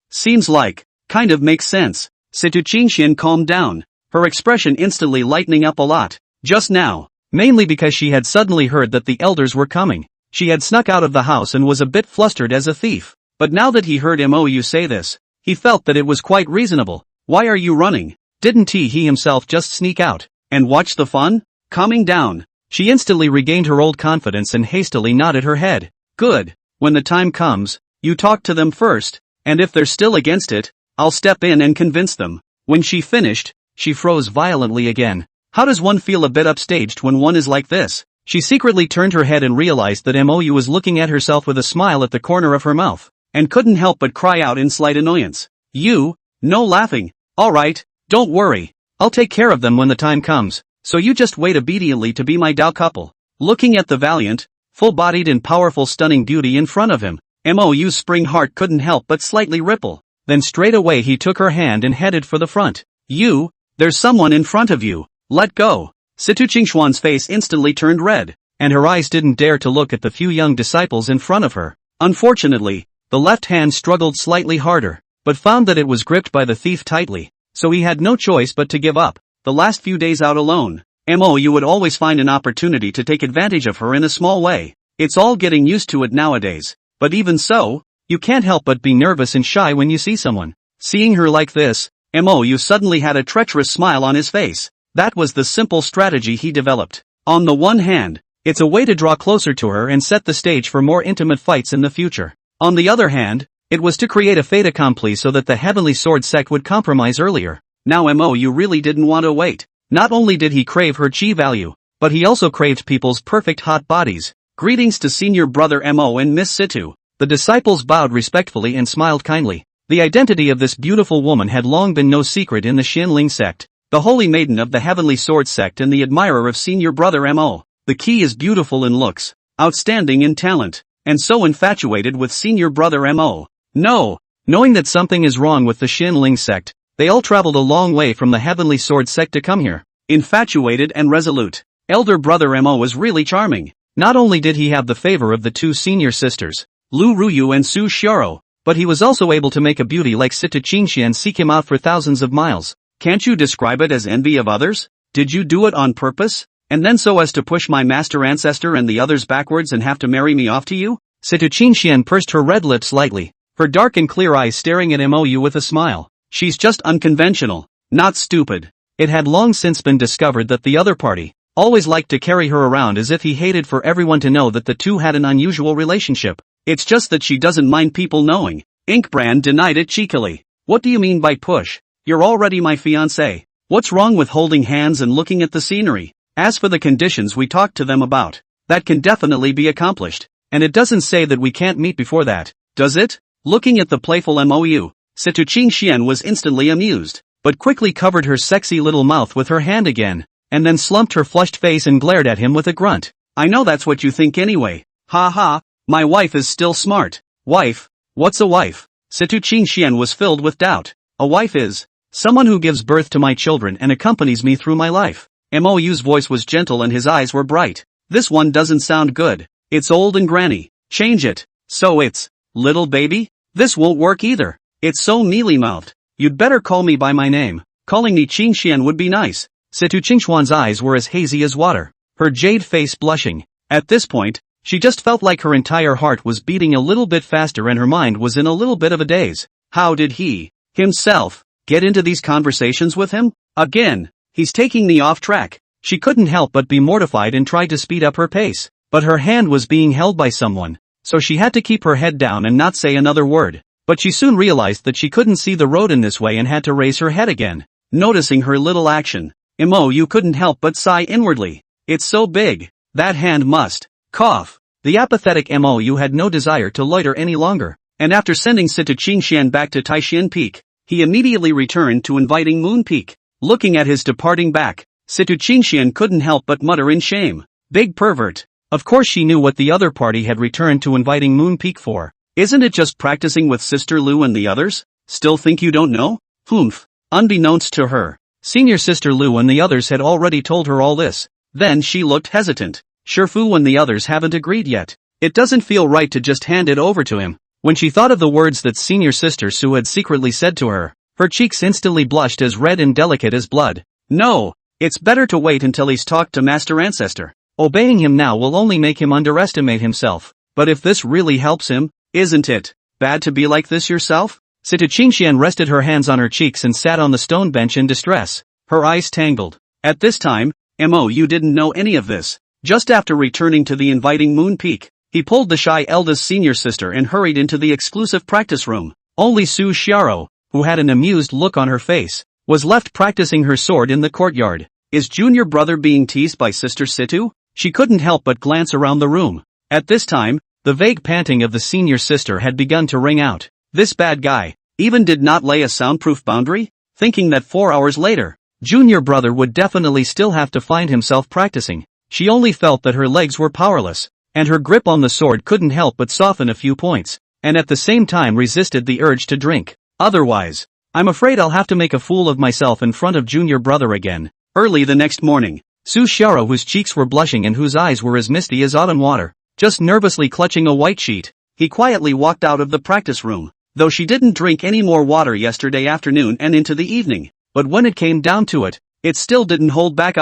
Seems like, kind of makes sense. Sita Qingxian calmed down, her expression instantly lightening up a lot. Just now, mainly because she had suddenly heard that the elders were coming, she had snuck out of the house and was a bit flustered as a thief. But now that he heard Mou say this, he felt that it was quite reasonable. Why are you running? Didn't he himself just sneak out and watch the fun? Calming down, she instantly regained her old confidence and hastily nodded her head. Good. When the time comes, you talk to them first, and if they're still against it, I'll step in and convince them. When she finished, she froze violently again. How does one feel a bit upstaged when one is like this? She secretly turned her head and realized that Mou was looking at herself with a smile at the corner of her mouth, and couldn't help but cry out in slight annoyance. No laughing. Alright, don't worry. I'll take care of them when the time comes, so you just wait obediently to be my Dao couple. Looking at the valiant, full-bodied and powerful stunning beauty in front of him, Mou's spring heart couldn't help but slightly ripple. Then straight away he took her hand and headed for the front. There's someone in front of you. Let go. Sita Qingxian's face instantly turned red, and her eyes didn't dare to look at the few young disciples in front of her. Unfortunately, the left hand struggled slightly harder, but found that it was gripped by the thief tightly, so he had no choice but to give up. The last few days out alone, Mou would always find an opportunity to take advantage of her in a small way. It's all getting used to it nowadays, but even so, you can't help but be nervous and shy when you see someone. Seeing her like this, Mou suddenly had a treacherous smile on his face. That was the simple strategy he developed. On the one hand, it's a way to draw closer to her and set the stage for more intimate fights in the future. On the other hand, It was to create a fait accompli so that the Heavenly Sword sect would compromise earlier. Now you really didn't want to wait. Not only did he crave her chi value, but he also craved people's perfect hot bodies. Greetings to Senior Brother Mo and Miss Situ. The disciples bowed respectfully and smiled kindly. The identity of this beautiful woman had long been no secret in the Xinling sect, the holy maiden of the Heavenly Sword sect and the admirer of Senior Brother Mo. The key is beautiful in looks, outstanding in talent, and so infatuated with Senior Brother Mo. No! Knowing that something is wrong with the Xinling sect, they all traveled a long way from the Heavenly Sword sect to come here. Infatuated and resolute, Elder Brother Mo was really charming. Not only did he have the favor of the two senior sisters, Lu Ruyu and Su Xiao, but he was also able to make a beauty like Sita Qingxian seek him out for thousands of miles. Can't you describe it as envy of others? Did you do it on purpose? And then so as to push my master ancestor and the others backwards and have to marry me off to you? Sita Qingxian pursed her red lips slightly, her dark and clear eyes staring at Mou with a smile. She's just unconventional, not stupid. It had long since been discovered that the other party always liked to carry her around as if he hated for everyone to know that the two had an unusual relationship. It's just that she doesn't mind people knowing. Inkbrand denied it cheekily. What do you mean by push? You're already my fiancé. What's wrong with holding hands and looking at the scenery? As for the conditions we talked to them about, that can definitely be accomplished. And it doesn't say that we can't meet before that, does it? Looking at the playful Mou, Situ Qingxian was instantly amused, but quickly covered her sexy little mouth with her hand again, and then slumped her flushed face and glared at him with a grunt. I know that's what you think anyway. Ha ha, my wife is still smart. Wife? What's a wife? Situ Qingxian was filled with doubt. A wife is someone who gives birth to my children and accompanies me through my life. Mou's voice was gentle and his eyes were bright. This one doesn't sound good. It's old and granny. Change it. So it's little baby? This won't work either. It's so mealy-mouthed. You'd better call me by my name. Calling me Qingxian would be nice. Situ Qingxian's eyes were as hazy as water, her jade face blushing. At this point, she just felt like her entire heart was beating a little bit faster and her mind was in a little bit of a daze. How did he, himself, get into these conversations with him? Again, he's taking me off track. She couldn't help but be mortified and tried to speed up her pace, but her hand was being held by someone, so she had to keep her head down and not say another word. But she soon realized that she couldn't see the road in this way and had to raise her head again. Noticing her little action, Mou couldn't help but sigh inwardly. It's so big, that hand must cough. The apathetic Mou had no desire to loiter any longer, and after sending Situ Qingxian back to Taishan Peak, he immediately returned to Inviting Moon Peak. Looking at his departing back, Situ Qingxian couldn't help but mutter in shame. Big pervert. Of course she knew what the other party had returned to Inviting Moon Peak for. Isn't it just practicing with Sister Lu and the others? Still think you don't know? Humph. Unbeknownst to her, Senior Sister Lu and the others had already told her all this. Then she looked hesitant. Shifu and the others haven't agreed yet. It doesn't feel right to just hand it over to him. When she thought of the words that Senior Sister Su had secretly said to her, her cheeks instantly blushed as red and delicate as blood. No, it's better to wait until he's talked to Master Ancestor. Obeying him now will only make him underestimate himself. But if this really helps him, isn't it bad to be like this yourself? Situ Qingxian rested her hands on her cheeks and sat on the stone bench in distress, her eyes tangled. At this time, Mou didn't know any of this. Just after returning to the Inviting Moon Peak, he pulled the shy eldest senior sister and hurried into the exclusive practice room. Only Su Xiao, who had an amused look on her face, was left practicing her sword in the courtyard. Is junior brother being teased by Sister Situ? She couldn't help but glance around the room. At this time, the vague panting of the senior sister had begun to ring out. This bad guy even did not lay a soundproof boundary, thinking that 4 hours later, junior brother would definitely still have to find himself practicing. She only felt that her legs were powerless, and her grip on the sword couldn't help but soften a few points, and at the same time resisted the urge to drink. Otherwise, I'm afraid I'll have to make a fool of myself in front of junior brother again. Early the next morning, Su Xiao, whose cheeks were blushing and whose eyes were as misty as autumn water, just nervously clutching a white sheet, he quietly walked out of the practice room. Though she didn't drink any more water yesterday afternoon and into the evening, but when it came down to it, it still didn't hold back.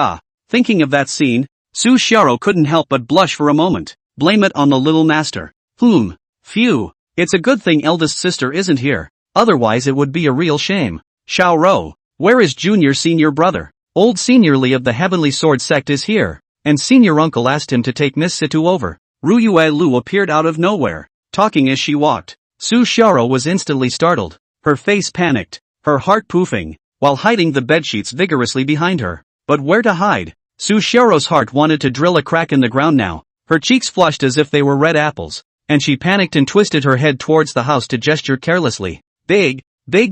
Thinking of that scene, Su Xiao couldn't help but blush for a moment. Blame it on the little master. Phew. It's a good thing eldest sister isn't here, otherwise it would be a real shame. Xiao Rou, where is junior senior brother? Old Senior Li of the Heavenly Sword Sect is here, and senior uncle asked him to take Miss Situ over. Ruyue Lu appeared out of nowhere, talking as she walked. Su Xiaoro was instantly startled, her face panicked, her heart poofing, while hiding the bedsheets vigorously behind her. But where to hide? Su Xiaoro's heart wanted to drill a crack in the ground now, her cheeks flushed as if they were red apples, and she panicked and twisted her head towards the house to gesture carelessly. Big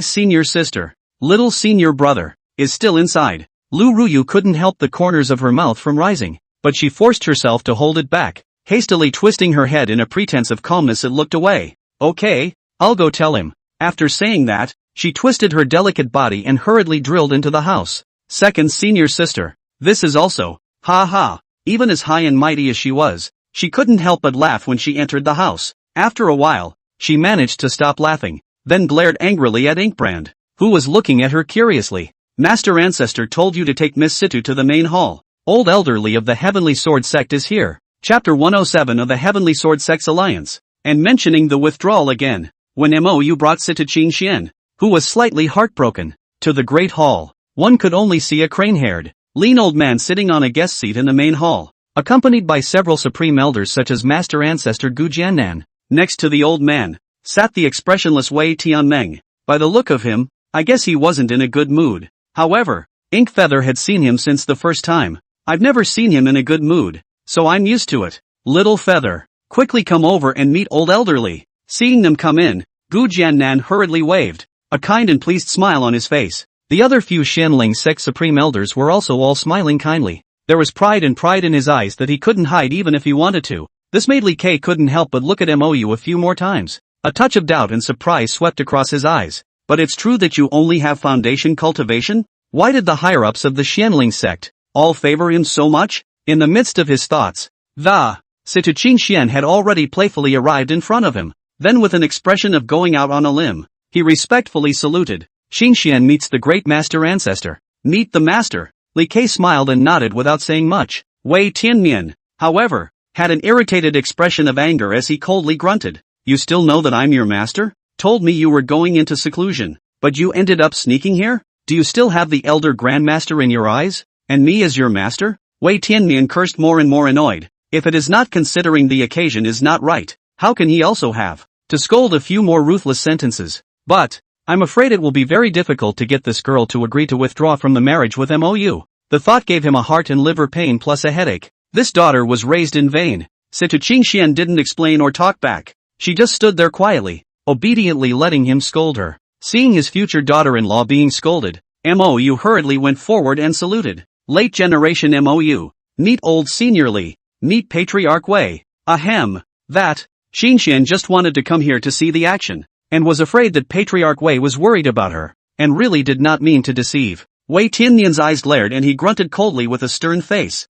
senior sister, little senior brother, is still inside. Lu Ruyu couldn't help the corners of her mouth from rising, but she forced herself to hold it back. Hastily twisting her head in a pretense of calmness, it looked away. Okay, I'll go tell him. After saying that, she twisted her delicate body and hurriedly drilled into the house. Second senior sister. This is also, ha ha. Even as high and mighty as she was, she couldn't help but laugh when she entered the house. After a while, she managed to stop laughing, then glared angrily at Inkbrand, who was looking at her curiously. Master Ancestor told you to take Miss Situ to the main hall. Old Elderly of the Heavenly Sword Sect is here. Chapter 107 of the Heavenly Sword Sect's Alliance. And mentioning the withdrawal again, when Mou brought Situ Qingxian, who was slightly heartbroken, to the Great Hall, one could only see a crane-haired, lean old man sitting on a guest seat in the main hall, accompanied by several supreme elders such as Master Ancestor Gu Jiannan. Next to the old man, sat the expressionless Wei Tianmeng. By the look of him, I guess he wasn't in a good mood. However, Inkfeather had seen him since the first time. I've never seen him in a good mood, so I'm used to it. Little Feather, quickly come over and meet Old Elderly. Seeing them come in, Gu Jiannan hurriedly waved, a kind and pleased smile on his face. The other few Xianling Sect Supreme Elders were also all smiling kindly. There was pride in his eyes that he couldn't hide even if he wanted to. This made Li Kei couldn't help but look at Mou a few more times. A touch of doubt and surprise swept across his eyes. But it's true that you only have foundation cultivation? Why did the higher-ups of the Xianling sect all favor him so much? In the midst of his thoughts, the Situ Qingxian had already playfully arrived in front of him. Then with an expression of going out on a limb, he respectfully saluted. Qingxian meets the great Master Ancestor. Meet the Master. Li Kei smiled and nodded without saying much. Wei Tianmian, however, had an irritated expression of anger as he coldly grunted. You still know that I'm your master? Told me you were going into seclusion, but you ended up sneaking here? Do you still have the Elder Grandmaster in your eyes? And me as your master? Wei Tianmian cursed more and more annoyed. If it is not considering the occasion is not right, how can he also have to scold a few more ruthless sentences? But I'm afraid it will be very difficult to get this girl to agree to withdraw from the marriage with Mou. The thought gave him a heart and liver pain plus a headache. This daughter was raised in vain. Situ Qingxian didn't explain or talk back. She just stood there quietly, obediently letting him scold her. Seeing his future daughter-in-law being scolded, Mou hurriedly went forward and saluted. Late generation Mou. Meet old senior Li. Meet Patriarch Wei. Ahem. That. Qingxian just wanted to come here to see the action, and was afraid that Patriarch Wei was worried about her, and really did not mean to deceive. Wei Tianmian's eyes glared and he grunted coldly with a stern face.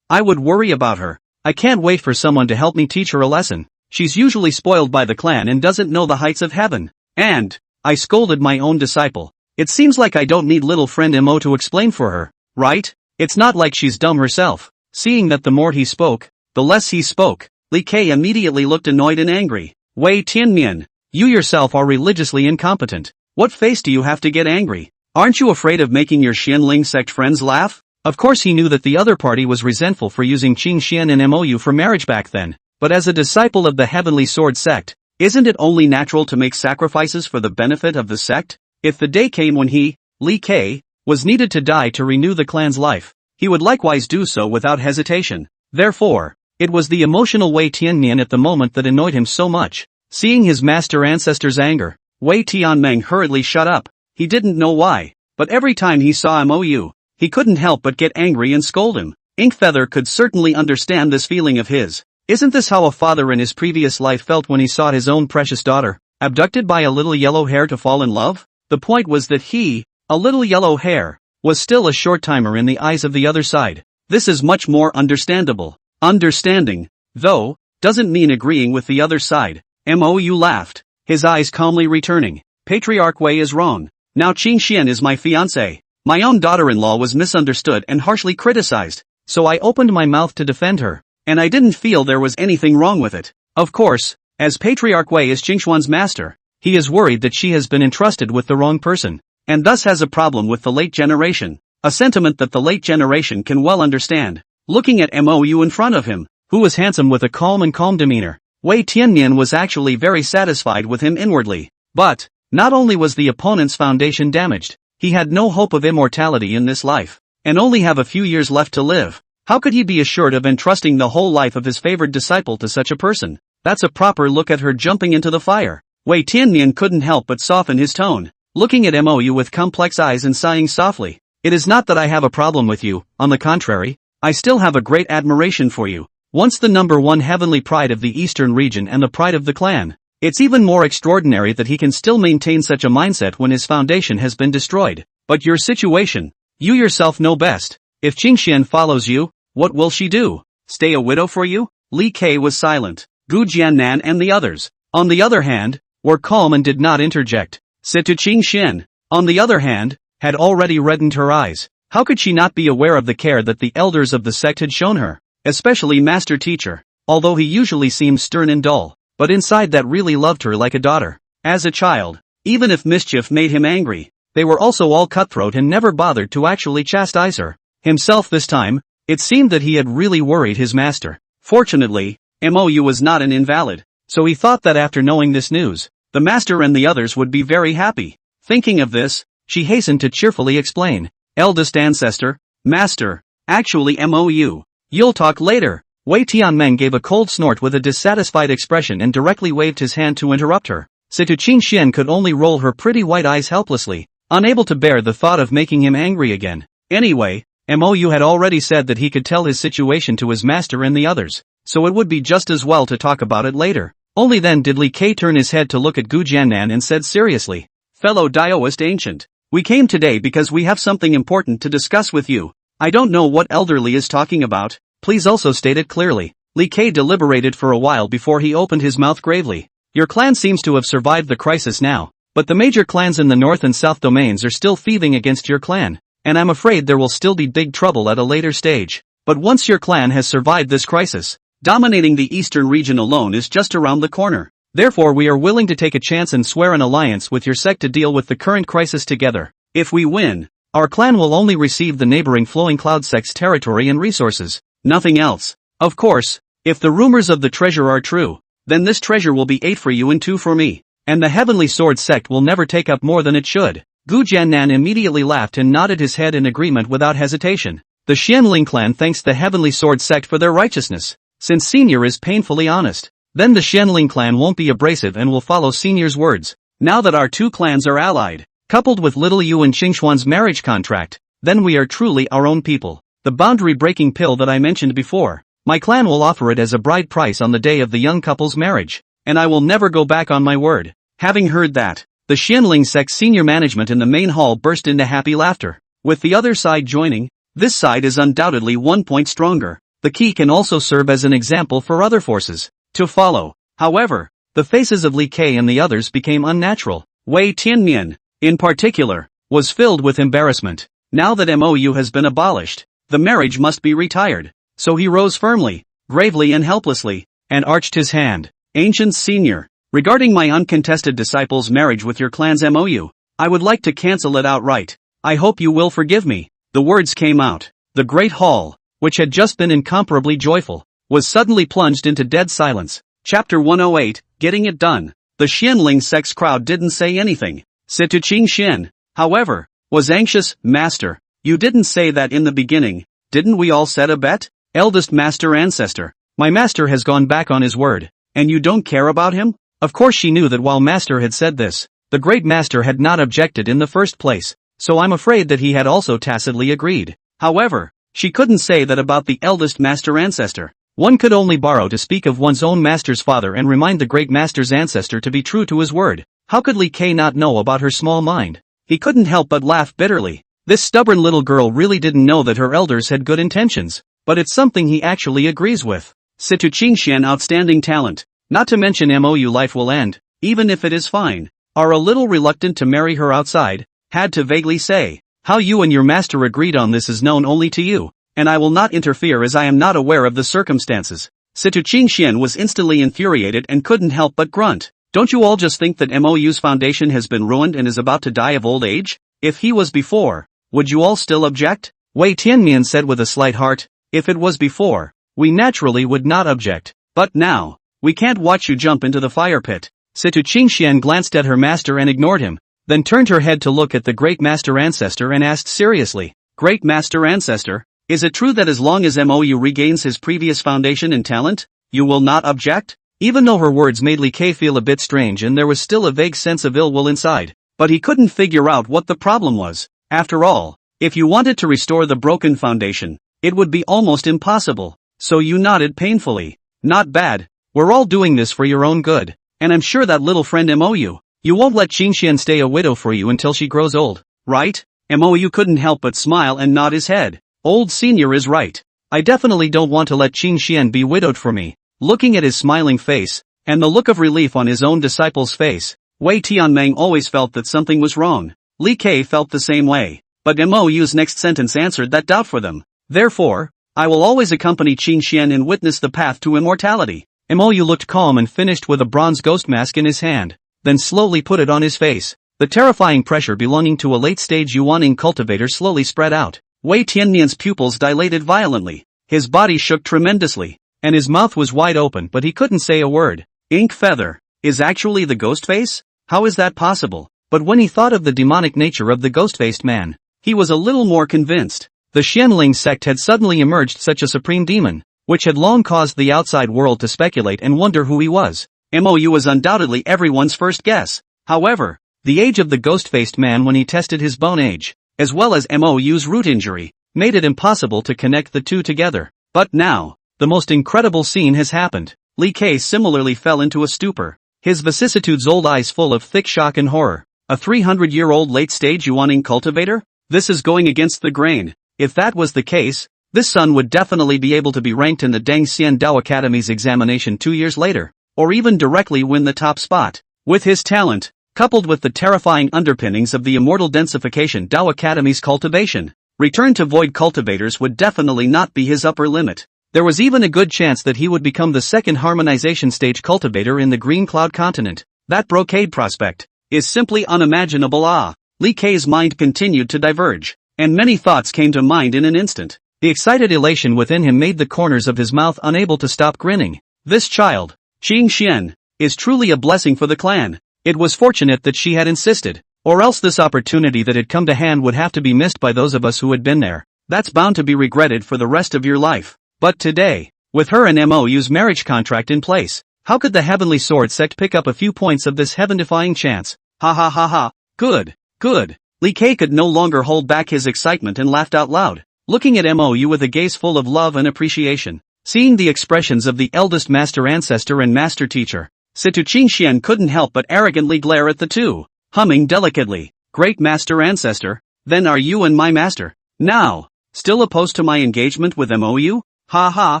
I would worry about her. I can't wait for someone to help me teach her a lesson. She's usually spoiled by the clan and doesn't know the heights of heaven. And I scolded my own disciple. It seems like I don't need little friend Mo to explain for her, right? It's not like she's dumb herself. Seeing that the more he spoke, the less he spoke, Li Kei immediately looked annoyed and angry. Wei Tianmian, you yourself are religiously incompetent. What face do you have to get angry? Aren't you afraid of making your Xianling sect friends laugh? Of course he knew that the other party was resentful for using Qingxian and Mou for marriage back then, but as a disciple of the Heavenly Sword Sect, isn't it only natural to make sacrifices for the benefit of the sect? If the day came when he, Li Kei, was needed to die to renew the clan's life, he would likewise do so without hesitation. Therefore, it was the emotional Wei Tianmian at the moment that annoyed him so much. Seeing his master ancestor's anger, Wei Tianmeng hurriedly shut up. He didn't know why, but every time he saw Mou, he couldn't help but get angry and scold him. Inkfeather could certainly understand this feeling of his. Isn't this how a father in his previous life felt when he saw his own precious daughter abducted by a little yellow hare to fall in love? The point was that he, a little yellow hare, was still a short-timer in the eyes of the other side. This is much more understandable. Understanding, though, doesn't mean agreeing with the other side. Mou laughed, his eyes calmly returning. Patriarch Wei is wrong. Now Qingxian is my fiancé. My own daughter-in-law was misunderstood and harshly criticized, so I opened my mouth to defend her, and I didn't feel there was anything wrong with it. Of course, as Patriarch Wei is Qingxuan's master, he is worried that she has been entrusted with the wrong person, and thus has a problem with the late generation, a sentiment that the late generation can well understand. Looking at Mou in front of him, who was handsome with a calm demeanor, Wei Tianmian was actually very satisfied with him inwardly. But, not only was the opponent's foundation damaged, he had no hope of immortality in this life, and only have a few years left to live. How could he be assured of entrusting the whole life of his favored disciple to such a person? That's a proper look at her jumping into the fire. Wei Tianmian couldn't help but soften his tone, looking at Mou with complex eyes and sighing softly. It is not that I have a problem with you, on the contrary, I still have a great admiration for you. Once the #1 heavenly pride of the eastern region and the pride of the clan. It's even more extraordinary that he can still maintain such a mindset when his foundation has been destroyed. But your situation, you yourself know best. If Qingxian follows you, what will she do? Stay a widow for you? Li Ke was silent. Gu Jiannan and the others, on the other hand, were calm and did not interject. Situ Qingxian, on the other hand, had already reddened her eyes. How could she not be aware of the care that the elders of the sect had shown her? Especially Master Teacher, although he usually seemed stern and dull, but inside that really loved her like a daughter. As a child, even if mischief made him angry, they were also all cutthroat and never bothered to actually chastise her. Himself this time, it seemed that he had really worried his master. Fortunately, Mou was not an invalid, so he thought that after knowing this news, the master and the others would be very happy. Thinking of this, she hastened to cheerfully explain. Eldest ancestor, master, actually Mou. You'll talk later. Wei Tianmeng gave a cold snort with a dissatisfied expression and directly waved his hand to interrupt her. Situ Qingxian could only roll her pretty white eyes helplessly, unable to bear the thought of making him angry again. Anyway, Mou had already said that he could tell his situation to his master and the others, so it would be just as well to talk about it later. Only then did Li Ke turn his head to look at Gu Jiannan and said seriously, "Fellow Daoist ancient, we came today because we have something important to discuss with you. I don't know what elderly is talking about, please also state it clearly." Li Ke deliberated for a while before he opened his mouth gravely. Your clan seems to have survived the crisis now, but the major clans in the north and south domains are still thieving against your clan, and I'm afraid there will still be big trouble at a later stage. But once your clan has survived this crisis, dominating the eastern region alone is just around the corner. Therefore we are willing to take a chance and swear an alliance with your sect to deal with the current crisis together. If we win, our clan will only receive the neighboring Flowing Cloud sect's territory and resources, nothing else. Of course, if the rumors of the treasure are true, then this treasure will be 8 for you and 2 for me, and the Heavenly Sword sect will never take up more than it should. Gu Jiannan immediately laughed and nodded his head in agreement without hesitation. The Xianling clan thanks the Heavenly Sword sect for their righteousness, since Senior is painfully honest. Then the Xianling clan won't be abrasive and will follow Senior's words. Now that our two clans are allied, coupled with Little Yu and Qingxuan's marriage contract, then we are truly our own people. The boundary-breaking pill that I mentioned before, my clan will offer it as a bride price on the day of the young couple's marriage, and I will never go back on my word. Having heard that, the Xianling sect's senior management in the main hall burst into happy laughter. With the other side joining, this side is undoubtedly 1 point stronger. The key can also serve as an example for other forces to follow. However, the faces of Li Ke and the others became unnatural. Wei Tianmian, in particular, was filled with embarrassment. Now that Mou has been abolished, the marriage must be retired. So he rose firmly, gravely and helplessly, and arched his hand. Ancient Senior, regarding my uncontested disciple's marriage with your clan's Mou, I would like to cancel it outright. I hope you will forgive me. The words came out. The great hall, which had just been incomparably joyful, was suddenly plunged into dead silence. Chapter 108, Getting It Done. The Xianling sect's crowd didn't say anything. Situ Qingxian, however, was anxious. Master, you didn't say that in the beginning, didn't we all set a bet? Eldest master ancestor, my master has gone back on his word, and you don't care about him? Of course she knew that while master had said this, the great master had not objected in the first place, so I'm afraid that he had also tacitly agreed. However, she couldn't say that about the eldest master ancestor. One could only borrow to speak of one's own master's father and remind the great master's ancestor to be true to his word. How could Li Ke not know about her small mind? He couldn't help but laugh bitterly. This stubborn little girl really didn't know that her elders had good intentions, but it's something he actually agrees with. Situ Qingxian outstanding talent, not to mention Mou life will end, even if it is fine, are a little reluctant to marry her outside, had to vaguely say. How you and your master agreed on this is known only to you, and I will not interfere as I am not aware of the circumstances. Situ Qingxian was instantly infuriated and couldn't help but grunt. Don't you all just think that Mou's foundation has been ruined and is about to die of old age? If he was before, would you all still object? Wei Tianmian said with a slight heart, if it was before, we naturally would not object, but now, We can't watch you jump into the fire pit. Situ Qingxian glanced at her master and ignored him, then turned her head to look at the Great Master Ancestor and asked seriously, Great Master Ancestor, is it true that as long as MOU regains his previous foundation and talent, you will not object? Even though her words made Li Kai feel a bit strange and there was still a vague sense of ill will inside, but he couldn't figure out what the problem was. After all, if you wanted to restore the broken foundation, it would be almost impossible. So you nodded painfully. Not bad. We're all doing this for your own good. And I'm sure that little friend MOU, you won't let Qingxian stay a widow for you until she grows old, right? MOU couldn't help but smile and nod his head. Old senior is right. I definitely don't want to let Qingxian be widowed for me. Looking at his smiling face, and the look of relief on his own disciple's face, Wei Tianmeng always felt that something was wrong. Li Kai felt the same way. But MOU's next sentence answered that doubt for them. Therefore, I will always accompany Qingxian and witness the path to immortality. MOU looked calm and finished with a bronze ghost mask in his hand, then slowly put it on his face. The terrifying pressure belonging to a late-stage Yuaning cultivator slowly spread out. Wei Tianmian's pupils dilated violently. His body shook tremendously, and his mouth was wide open but he couldn't say a word. Ink Feather is actually the ghost face? How is that possible? But when he thought of the demonic nature of the ghost-faced man, he was a little more convinced. The Xianling sect had suddenly emerged such a supreme demon, which had long caused the outside world to speculate and wonder who he was. MOU was undoubtedly everyone's first guess. However, the age of the ghost-faced man when he tested his bone age, as well as MOU's root injury, made it impossible to connect the two together. But now, the most incredible scene has happened. Li Kai similarly fell into a stupor, his vicissitudes old eyes full of thick shock and horror. A 300-year-old late-stage Yuaning cultivator? This is going against the grain. If that was the case, this son would definitely be able to be ranked in the Dangxian Dao Academy's examination 2 years later, or even directly win the top spot. With his talent, coupled with the terrifying underpinnings of the immortal densification Dao Academy's cultivation, return to void cultivators would definitely not be his upper limit. There was even a good chance that he would become the second harmonization stage cultivator in the Green Cloud continent. That brocade prospect is simply unimaginable. Li Kai's mind continued to diverge, and many thoughts came to mind in an instant. The excited elation within him made the corners of his mouth unable to stop grinning. This child, Qingxian, is truly a blessing for the clan. It was fortunate that she had insisted, or else this opportunity that had come to hand would have to be missed by those of us who had been there. That's bound to be regretted for the rest of your life. But today, with her and MOU's marriage contract in place, how could the Heavenly Sword Sect pick up a few points of this heaven-defying chance? Ha ha ha ha. Good, good. Li Kai could no longer hold back his excitement and laughed out loud, looking at MOU with a gaze full of love and appreciation. Seeing the expressions of the eldest master ancestor and master teacher, Situ Qingxian couldn't help but arrogantly glare at the two, humming delicately, Great Master Ancestor, then are you and my master, now, still opposed to my engagement with MOU? Ha ha,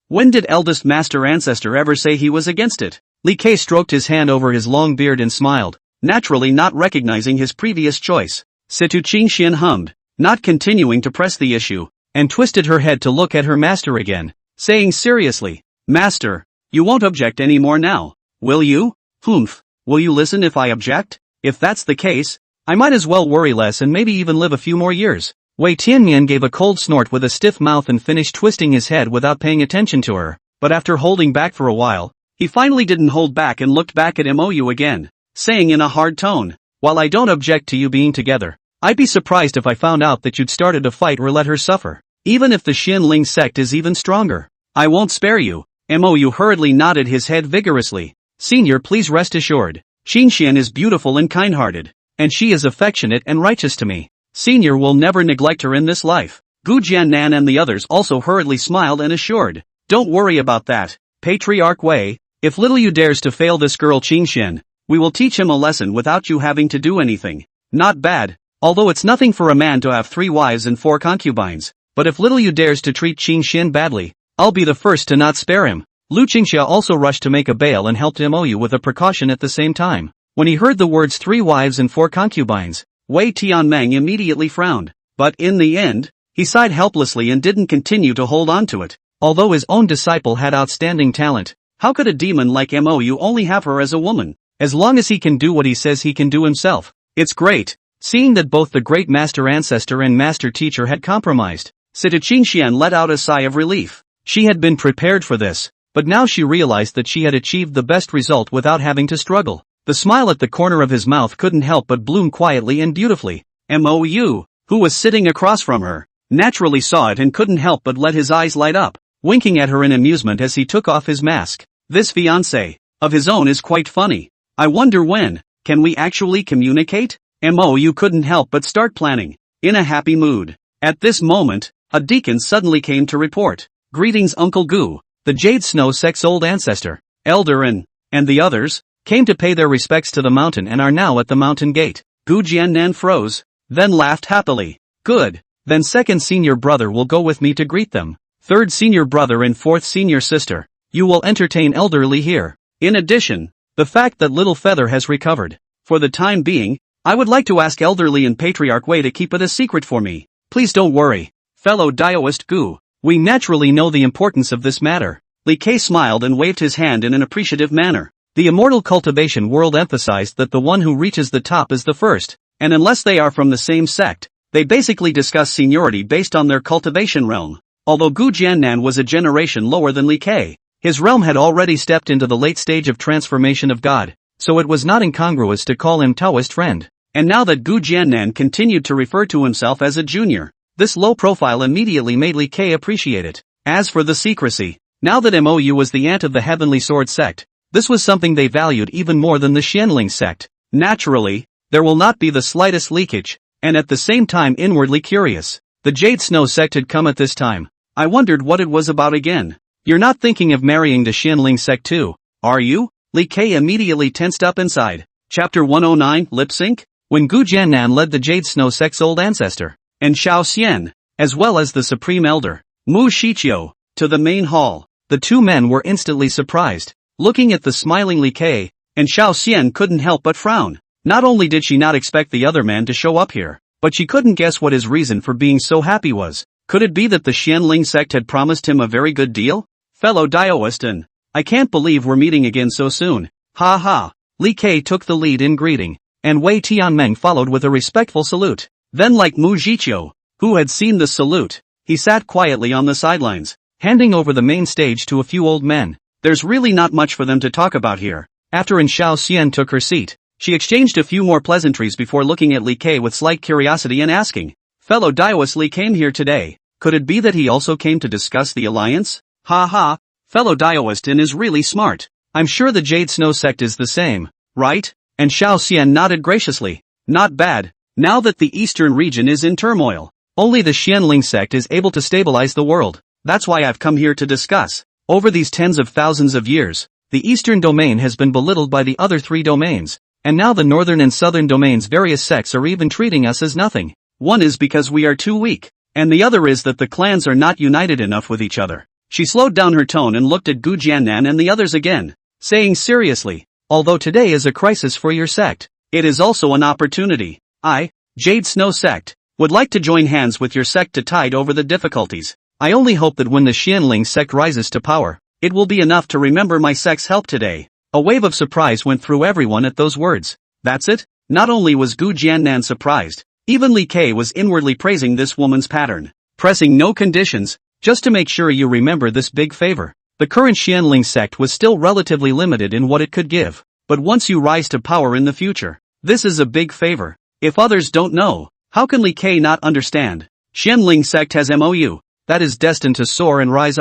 when did eldest master ancestor ever say he was against it? Li Kai stroked his hand over his long beard and smiled, naturally not recognizing his previous choice. Situ Qingxian hummed, not continuing to press the issue, and twisted her head to look at her master again, saying seriously, Master, you won't object anymore now, will you? Humph, will you listen if I object? If that's the case, I might as well worry less and maybe even live a few more years. Wei Tianmian gave a cold snort with a stiff mouth and finished twisting his head without paying attention to her, but after holding back for a while, he finally didn't hold back and looked back at MOU again, saying in a hard tone, while I don't object to you being together, I'd be surprised if I found out that you'd started a fight or let her suffer, even if the Xianling sect is even stronger. I won't spare you. MOU hurriedly nodded his head vigorously. Senior, please rest assured, Qingxian is beautiful and kind-hearted, and she is affectionate and righteous to me. Senior will never neglect her in this life. Gu Jiannan and the others also hurriedly smiled and assured, don't worry about that, Patriarch Wei, if little you dares to fail this girl Qingxian, we will teach him a lesson without you having to do anything. Not bad, although it's nothing for a man to have 3 wives and 4 concubines, but if little you dares to treat Qingxian badly, I'll be the first to not spare him. Lu Qingxia also rushed to make a bail and helped MOU with a precaution at the same time. When he heard the words 3 wives and 4 concubines, Wei Tianmeng immediately frowned, but in the end, he sighed helplessly and didn't continue to hold on to it. Although his own disciple had outstanding talent, how could a demon like MOU only have her as a woman? As long as he can do what he says he can do himself, it's great. Seeing that both the great master ancestor and master teacher had compromised, Situ Qingxian let out a sigh of relief. She had been prepared for this, but now she realized that she had achieved the best result without having to struggle. The smile at the corner of his mouth couldn't help but bloom quietly and beautifully. Mou, who was sitting across from her, naturally saw it and couldn't help but let his eyes light up, winking at her in amusement as he took off his mask. This fiancé of his own is quite funny. I wonder when, can we actually communicate? Mou couldn't help but start planning, in a happy mood. At this moment, a deacon suddenly came to report. Greetings Uncle Gu, the Jade Snow Sect's old ancestor, elder and the others, came to pay their respects to the mountain and are now at the mountain gate. Gu Jiannan froze, then laughed happily. Good, then second senior brother will go with me to greet them. Third senior brother and fourth senior sister, you will entertain elderly here. In addition, the fact that Little Feather has recovered. For the time being, I would like to ask elderly and Patriarch Wei to keep it a secret for me. Please don't worry, fellow Daoist Gu. We naturally know the importance of this matter. Li Kei smiled and waved his hand in an appreciative manner. The immortal cultivation world emphasized that the one who reaches the top is the first, and unless they are from the same sect, they basically discuss seniority based on their cultivation realm. Although Gu Jiannan was a generation lower than Li Kei, his realm had already stepped into the late stage of transformation of God, so it was not incongruous to call him Taoist friend. And now that Gu Jiannan continued to refer to himself as a junior, this low profile immediately made Li Kei appreciate it. As for the secrecy, now that Mou was the aunt of the Heavenly Sword sect, this was something they valued even more than the Xianling sect. Naturally, there will not be the slightest leakage, and at the same time inwardly curious, the Jade Snow sect had come at this time. I wondered what it was about again. You're not thinking of marrying the Xianling sect too, are you? Li Kei immediately tensed up inside. Chapter 109, Lip Sync? When Gu Jiannan led the Jade Snow sect's old ancestor, and Xiao Xian, as well as the Supreme Elder, Mu Shiqiu, to the main hall, the two men were instantly surprised. Looking at the smiling Li Kei, and Xiao Xian couldn't help but frown. Not only did she not expect the other man to show up here, but she couldn't guess what his reason for being so happy was. Could it be that the Xianling sect had promised him a very good deal? Fellow Daoist, I can't believe we're meeting again so soon. Ha ha. Li Kei took the lead in greeting, and Wei Tianmeng followed with a respectful salute. Then like Mu Zhiqiu, who had seen the salute, he sat quietly on the sidelines, handing over the main stage to a few old men. There's really not much for them to talk about here. After Xiao Xian took her seat, she exchanged a few more pleasantries before looking at Li Kei with slight curiosity and asking, fellow Daoist Li came here today, could it be that he also came to discuss the alliance? Ha ha, fellow Daoist is really smart. I'm sure the Jade Snow sect is the same, right? And Xiao Xian nodded graciously. Not bad, now that the eastern region is in turmoil. Only the Xianling sect is able to stabilize the world. That's why I've come here to discuss. Over these tens of thousands of years, the eastern domain has been belittled by the other three domains, and now the northern and southern domains' various sects are even treating us as nothing. One is because we are too weak, and the other is that the clans are not united enough with each other. She slowed down her tone and looked at Gu Jiannan and the others again, saying seriously, although today is a crisis for your sect, it is also an opportunity. I, Jade Snow sect, would like to join hands with your sect to tide over the difficulties. I only hope that when the Xianling sect rises to power, it will be enough to remember my sect's help today. A wave of surprise went through everyone at those words. That's it? Not only was Gu Jiannan surprised, even Li Kei was inwardly praising this woman's pattern. Pressing no conditions, just to make sure you remember this big favor. The current Xianling sect was still relatively limited in what it could give, but once you rise to power in the future, this is a big favor. If others don't know, how can Li Kei not understand? Xianling sect has Mou. That is destined to soar and rise.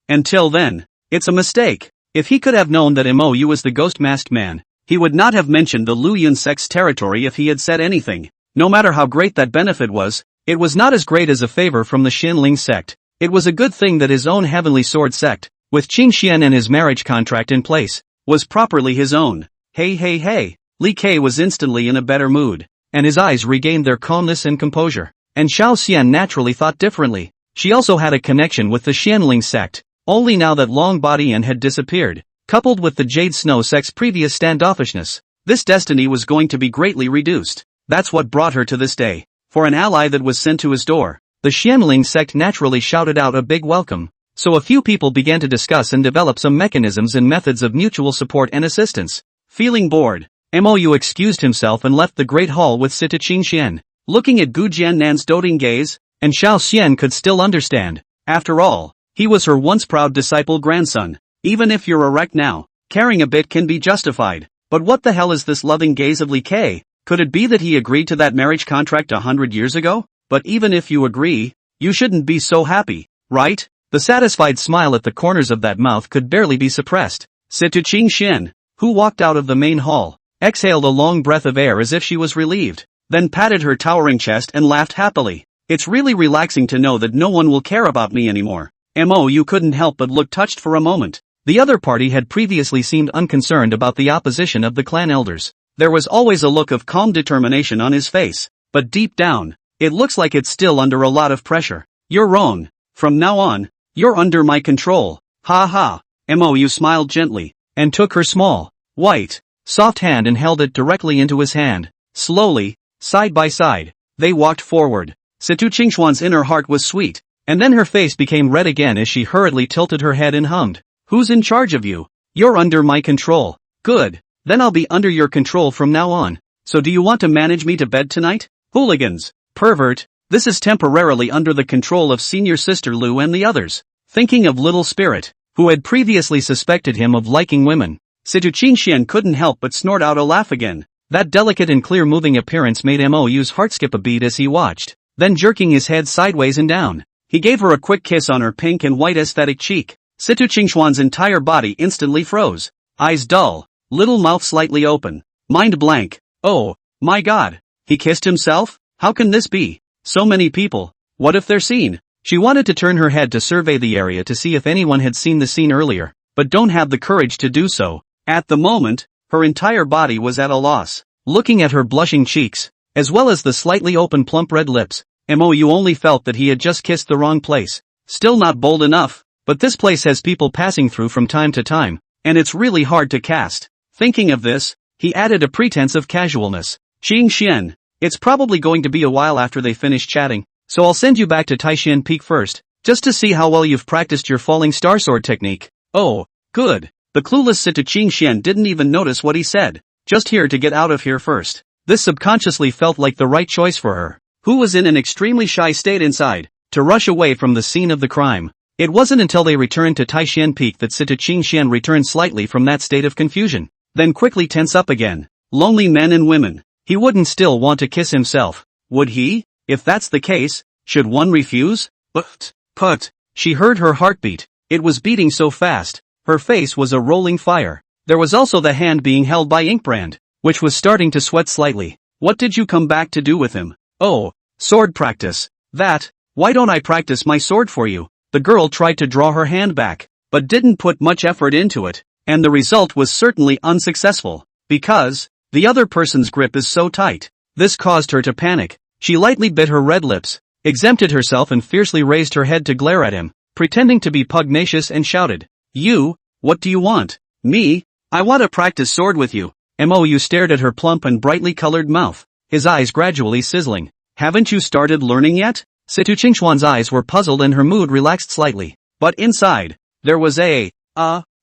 Until then, it's a mistake. If he could have known that Mou was the ghost-masked man, he would not have mentioned the Luoyun sect's territory if he had said anything. No matter how great that benefit was, it was not as great as a favor from the Xianling sect. It was a good thing that his own Heavenly Sword sect, with Qing Xian and his marriage contract in place, was properly his own. Hey. Li Kei was instantly in a better mood, and his eyes regained their calmness and composure. And Xiao Xian naturally thought differently. She also had a connection with the Xianling sect, only now that Long Body Yan had disappeared, coupled with the Jade Snow sect's previous standoffishness, this destiny was going to be greatly reduced. That's what brought her to this day. For an ally that was sent to his door, the Xianling sect naturally shouted out a big welcome. So a few people began to discuss and develop some mechanisms and methods of mutual support and assistance. Feeling bored, Mou excused himself and left the great hall with Sita Qingxian. Looking at Gu Jiannan's doting gaze, and Xiao Xian could still understand. After all, he was her once proud disciple grandson. Even if you're erect now, caring a bit can be justified. But what the hell is this loving gaze of Lee K? Could it be that he agreed to that marriage contract 100 years ago? But even if you agree, you shouldn't be so happy, right? The satisfied smile at the corners of that mouth could barely be suppressed. Situ Qingxian, who walked out of the main hall, exhaled a long breath of air as if she was relieved, then patted her towering chest and laughed happily. It's really relaxing to know that no one will care about me anymore. You couldn't help but look touched for a moment. The other party had previously seemed unconcerned about the opposition of the clan elders. There was always a look of calm determination on his face, but deep down, it looks like it's still under a lot of pressure. You're wrong. From now on, you're under my control. Ha ha. Mou smiled gently, and took her small, white, soft hand and held it directly into his hand. Slowly, side by side, they walked forward. Situ Qingxuan's inner heart was sweet, and then her face became red again as she hurriedly tilted her head and hummed. Who's in charge of you? You're under my control. Good. Then I'll be under your control from now on. So do you want to manage me to bed tonight? Hooligans. Pervert. This is temporarily under the control of senior sister Lu and the others. Thinking of little spirit, who had previously suspected him of liking women, Situ Qingxian couldn't help but snort out a laugh again. That delicate and clear-moving appearance made Mou's heart skip a beat as he watched. Then jerking his head sideways and down, he gave her a quick kiss on her pink and white aesthetic cheek. Situ Qingxuan's entire body instantly froze. Eyes dull, little mouth slightly open, mind blank. Oh, my god. He kissed himself? How can this be? So many people. What if they're seen? She wanted to turn her head to survey the area to see if anyone had seen the scene earlier, but don't have the courage to do so. At the moment, her entire body was at a loss. Looking at her blushing cheeks, as well as the slightly open plump red lips, Mou only felt that he had just kissed the wrong place. Still not bold enough, but this place has people passing through from time to time, and it's really hard to cast. Thinking of this, he added a pretense of casualness. Qingxian, it's probably going to be a while after they finish chatting, so I'll send you back to Taishan Peak first, just to see how well you've practiced your falling star sword technique. Oh, good. The clueless Situ Qingxian didn't even notice what he said. Just here to get out of here first. This subconsciously felt like the right choice for her, who was in an extremely shy state inside, to rush away from the scene of the crime. It wasn't until they returned to Taishan Peak that Situ Qingxian returned slightly from that state of confusion, then quickly tense up again. Lonely men and women. He wouldn't still want to kiss himself, would he? If that's the case, should one refuse? But, she heard her heartbeat. It was beating so fast, her face was a rolling fire. There was also the hand being held by Inkbrand, which was starting to sweat slightly. What did you come back to do with him? Oh, sword practice. Why don't I practice my sword for you? The girl tried to draw her hand back, but didn't put much effort into it, and the result was certainly unsuccessful, because the other person's grip is so tight. This caused her to panic. She lightly bit her red lips, exempted herself and fiercely raised her head to glare at him, pretending to be pugnacious and shouted, You, what do you want? Me? I want to practice sword with you. Mou stared at her plump and brightly colored mouth, his eyes gradually sizzling. Haven't you started learning yet? Situ Qingxuan's eyes were puzzled and her mood relaxed slightly, but inside, there was a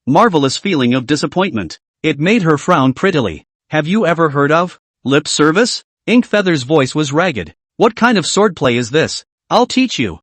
marvelous feeling of disappointment. It made her frown prettily. Have you ever heard of lip service? Inkfeather's voice was ragged. What kind of swordplay is this? I'll teach you.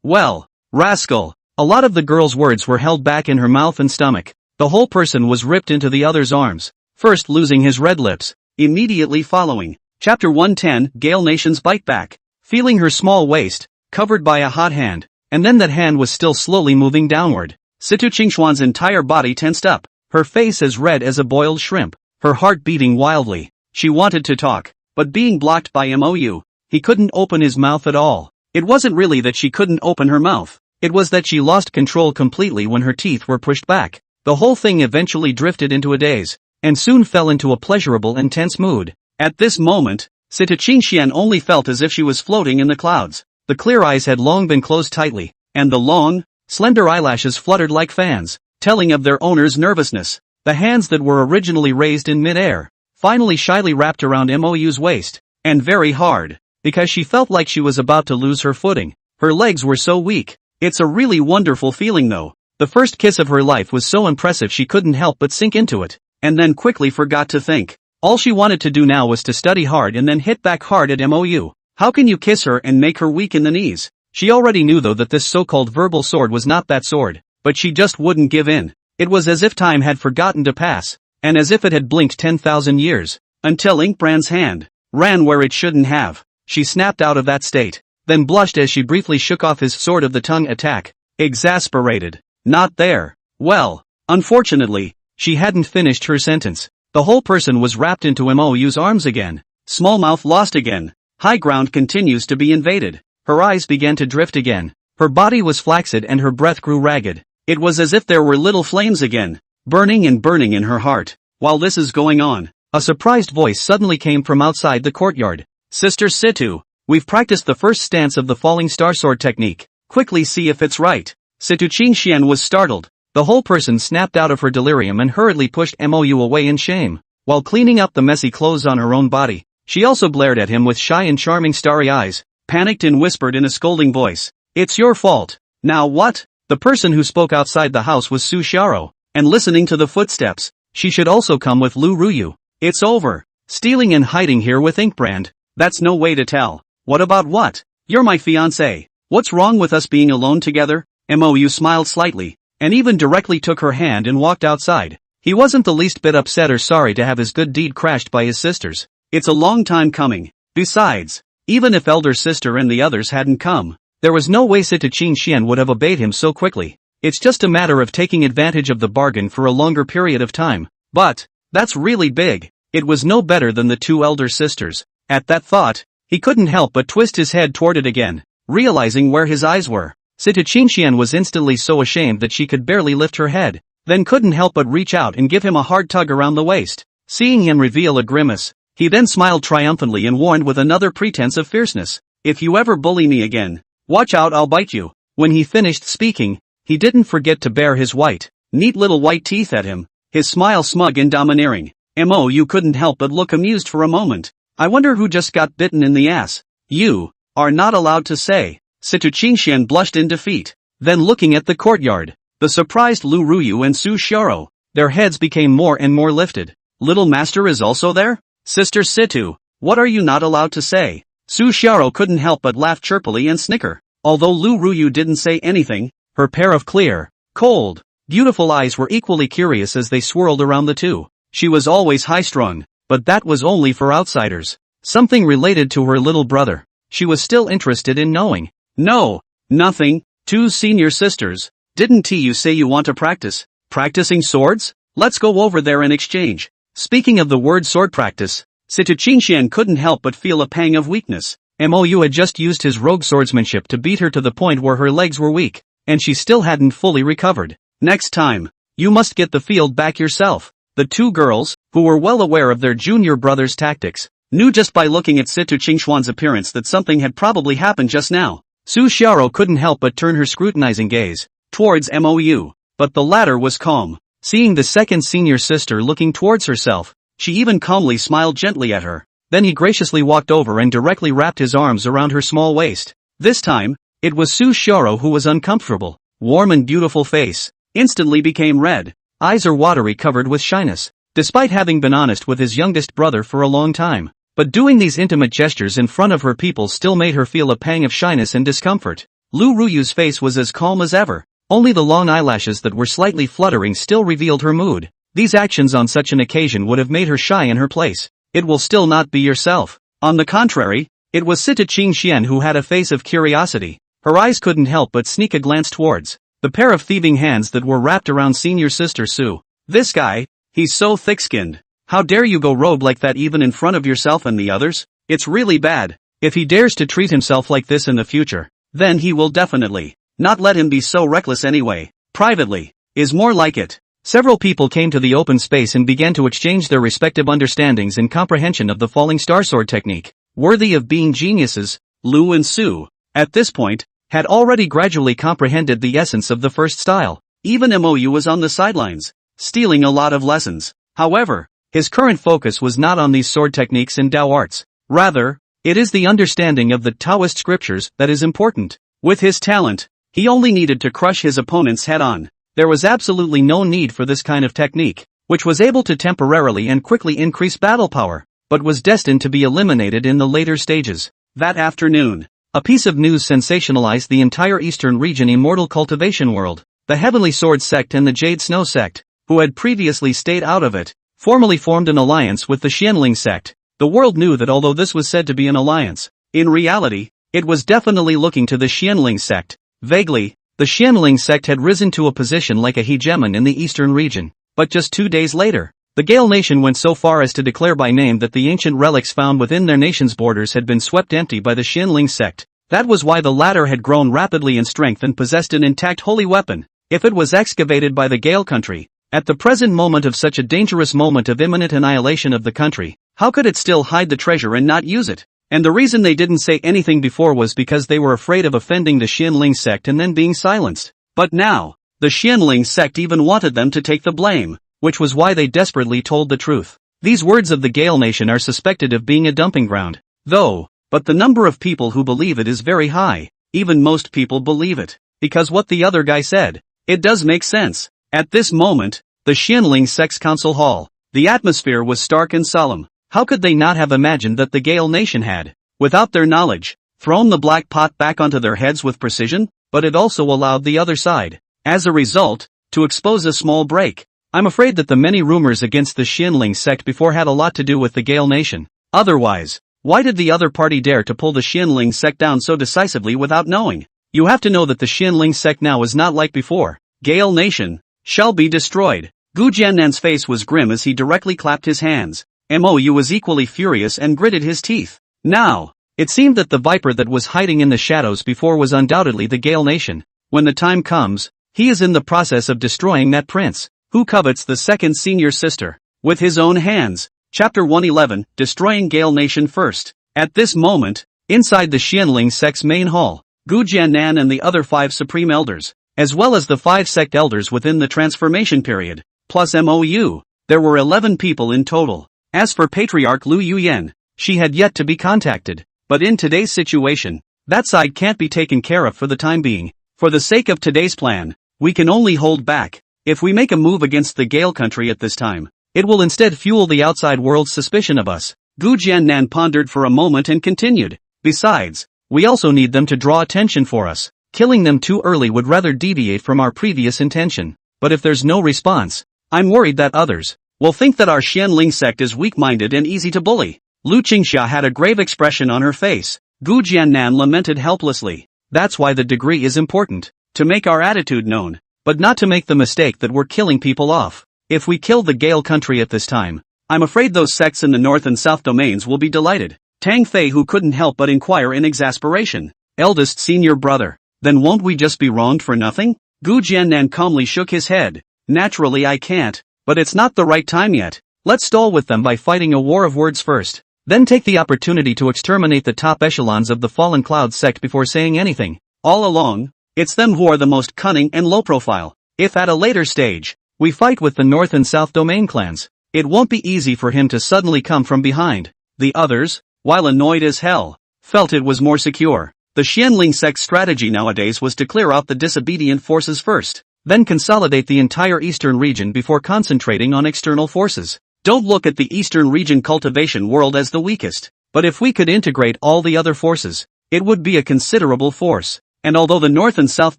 Well, rascal. A lot of the girl's words were held back in her mouth and stomach. The whole person was ripped into the other's arms, first losing his red lips, immediately following. Chapter 110, Gale Nation's Bite Back. Feeling her small waist, covered by a hot hand, and then that hand was still slowly moving downward. Situ Qingxuan's entire body tensed up, her face as red as a boiled shrimp, her heart beating wildly. She wanted to talk, but being blocked by Mou, he couldn't open his mouth at all. It wasn't really that she couldn't open her mouth, it was that she lost control completely when her teeth were pushed back. The whole thing eventually drifted into a daze, and soon fell into a pleasurable and tense mood. At this moment, Situ Qingxian only felt as if she was floating in the clouds. The clear eyes had long been closed tightly, and the long, slender eyelashes fluttered like fans, telling of their owner's nervousness. The hands that were originally raised in mid-air, finally shyly wrapped around Mou's waist, and very hard, because she felt like she was about to lose her footing. Her legs were so weak. It's a really wonderful feeling though. The first kiss of her life was so impressive she couldn't help but sink into it, and then quickly forgot to think. All she wanted to do now was to study hard and then hit back hard at Mou. How can you kiss her and make her weak in the knees? She already knew though that this so-called verbal sword was not that sword. but she just wouldn't give in. It was as if time had forgotten to pass, and as if it had blinked 10,000 years, until Inkbrand's hand ran where it shouldn't have. She snapped out of that state, then blushed as she briefly shook off his sword of the tongue attack, exasperated. Not there. Well, unfortunately, she hadn't finished her sentence. The whole person was wrapped into Mou's arms again. Small mouth lost again. High ground continues to be invaded. Her eyes began to drift again. Her body was flaccid and her breath grew ragged. It was as if there were little flames again, burning and burning in her heart. While this is going on, a surprised voice suddenly came from outside the courtyard. Sister Situ, we've practiced the first stance of the falling star sword technique. Quickly see if it's right. Situ Qingxian was startled. The whole person snapped out of her delirium and hurriedly pushed Mou away in shame. While cleaning up the messy clothes on her own body, she also glared at him with shy and charming starry eyes, panicked and whispered in a scolding voice, "It's your fault." Now what? The person who spoke outside the house was Su Xiaoro, and listening to the footsteps, she should also come with Lu Ruyu. It's over. Stealing and hiding here with Inkbrand. That's no way to tell. What about what? You're my fiancé. What's wrong with us being alone together? Mou smiled slightly, and even directly took her hand and walked outside. He wasn't the least bit upset or sorry to have his good deed crashed by his sisters. It's a long time coming. Besides, even if elder sister and the others hadn't come, there was no way Situ Qingxian would have obeyed him so quickly. It's just a matter of taking advantage of the bargain for a longer period of time. But, that's really big. It was no better than the two elder sisters. At that thought, he couldn't help but twist his head toward it again, realizing where his eyes were. Situ Qingxian was instantly so ashamed that she could barely lift her head, then couldn't help but reach out and give him a hard tug around the waist. Seeing him reveal a grimace, he then smiled triumphantly and warned with another pretense of fierceness, "If you ever bully me again, watch out, I'll bite you." When he finished speaking, he didn't forget to bare his white, neat little white teeth at him, his smile smug and domineering. Mou couldn't help but look amused for a moment. I wonder who just got bitten in the ass. You are not allowed to say. Situ Qingxian blushed in defeat. Then looking at the courtyard, the surprised Lu Ruyu and Su Xiaoro, their heads became more and more lifted. Little master is also there? Sister Situ, what are you not allowed to say? Su Xiaoro couldn't help but laugh chirpily and snicker. Although Lu Ruyu didn't say anything, her pair of clear, cold, beautiful eyes were equally curious as they swirled around the two. She was always high-strung, but that was only for outsiders. Something related to her little brother. She was still interested in knowing. No, nothing. Two senior sisters. Didn't you say you want to practice? Practicing swords? Let's go over there and exchange. Speaking of the word sword practice, Situ Qingxian couldn't help but feel a pang of weakness. Mou had just used his rogue swordsmanship to beat her to the point where her legs were weak, and she still hadn't fully recovered. Next time, you must get the field back yourself. The two girls, who were well aware of their junior brother's tactics, knew just by looking at Situ Qingxian's appearance that something had probably happened just now. Su Xiaoro couldn't help but turn her scrutinizing gaze towards Mou, but the latter was calm. Seeing the second senior sister looking towards herself, she even calmly smiled gently at her. Then he graciously walked over and directly wrapped his arms around her small waist. This time, it was Su Xiaoro who was uncomfortable. Warm and beautiful face instantly became red. Eyes are watery, covered with shyness, despite having been honest with his youngest brother for a long time. But doing these intimate gestures in front of her people still made her feel a pang of shyness and discomfort. Lu Ruyu's face was as calm as ever. Only the long eyelashes that were slightly fluttering still revealed her mood. These actions on such an occasion would have made her shy in her place. It will still not be yourself. On the contrary, it was Situ Qingxian who had a face of curiosity. Her eyes couldn't help but sneak a glance towards the pair of thieving hands that were wrapped around senior sister Su. This guy, he's so thick-skinned. How dare you go rogue like that even in front of yourself and the others? It's really bad. If he dares to treat himself like this in the future, then he will definitely not let him be so reckless anyway. Privately, is more like it. Several people came to the open space and began to exchange their respective understandings and comprehension of the falling star sword technique. Worthy of being geniuses, Lu and Su, at this point, had already gradually comprehended the essence of the first style. Even Mou was on the sidelines, stealing a lot of lessons. However, his current focus was not on these sword techniques and Dao arts. Rather, it is the understanding of the Taoist scriptures that is important. With his talent, he only needed to crush his opponents head-on. There was absolutely no need for this kind of technique, which was able to temporarily and quickly increase battle power, but was destined to be eliminated in the later stages. That afternoon, a piece of news sensationalized the entire eastern region immortal cultivation world. the Heavenly Sword Sect and the Jade Snow Sect, who had previously stayed out of it, formally formed an alliance with the Xianling Sect. The world knew that although this was said to be an alliance, in reality, it was definitely looking to the Xianling Sect. Vaguely, the Xianling Sect had risen to a position like a hegemon in the eastern region. But just 2 days later, the Gale Nation went so far as to declare by name that the ancient relics found within their nation's borders had been swept empty by the Xianling Sect. That was why the latter had grown rapidly in strength and possessed an intact holy weapon. If it was excavated by the Gale country, at the present moment of such a dangerous moment of imminent annihilation of the country, how could it still hide the treasure and not use it? And the reason they didn't say anything before was because they were afraid of offending the Xianling Sect and then being silenced. But now, the Xianling Sect even wanted them to take the blame, which was why they desperately told the truth. These words of the Gale Nation are suspected of being a dumping ground, but the number of people who believe it is very high. Even most people believe it, because what the other guy said, it does make sense. At this moment, the Xianling Sect's council hall, the atmosphere was stark and solemn. How could they not have imagined that the Gale Nation had, without their knowledge, thrown the black pot back onto their heads with precision? But it also allowed the other side, as a result, to expose a small break. I'm afraid that the many rumors against the Xianling Sect before had a lot to do with the Gale Nation. Otherwise, why did the other party dare to pull the Xianling Sect down so decisively without knowing? You have to know that the Xianling Sect now is not like before. Gale Nation shall be destroyed. Gu Jiannan's face was grim as he directly clapped his hands. Mou was equally furious and gritted his teeth. Now, it seemed that the viper that was hiding in the shadows before was undoubtedly the Gale Nation. When the time comes, he is in the process of destroying that prince, who covets the second senior sister, with his own hands. Chapter 111, Destroying Gale Nation First. At this moment, inside the Xianling Sect's main hall, Gu Jiannan and the other 5 supreme elders, as well as the 5 sect elders within the transformation period, plus Mou, there were 11 people in total. As for Patriarch Lu Yuyen, she had yet to be contacted, but in today's situation, that side can't be taken care of for the time being. For the sake of today's plan, we can only hold back. If we make a move against the Gale country at this time, it will instead fuel the outside world's suspicion of us. Gu Jiannan pondered for a moment and continued. Besides, we also need them to draw attention for us. Killing them too early would rather deviate from our previous intention. But if there's no response, I'm worried that others will think that our Xianling Sect is weak-minded and easy to bully. Lu Qingxia had a grave expression on her face. Gu Jiannan lamented helplessly. That's why the degree is important. To make our attitude known, but not to make the mistake that we're killing people off. If we kill the Gale country at this time, I'm afraid those sects in the north and south domains will be delighted. Tang Fei, who couldn't help but inquire in exasperation. Eldest senior brother, then won't we just be wronged for nothing? Gu Jiannan calmly shook his head. Naturally I can't, but it's not the right time yet. Let's stall with them by fighting a war of words first. Then take the opportunity to exterminate the top echelons of the Fallen Cloud sect before saying anything. All along, it's them who are the most cunning and low profile. If at a later stage, we fight with the North and South domain clans, it won't be easy for him to suddenly come from behind. The others, while annoyed as hell, felt it was more secure. The Xianling sect's strategy nowadays was to clear out the disobedient forces first, then consolidate the entire eastern region before concentrating on external forces. Don't look at the eastern region cultivation world as the weakest, but if we could integrate all the other forces, it would be a considerable force. And although the North and South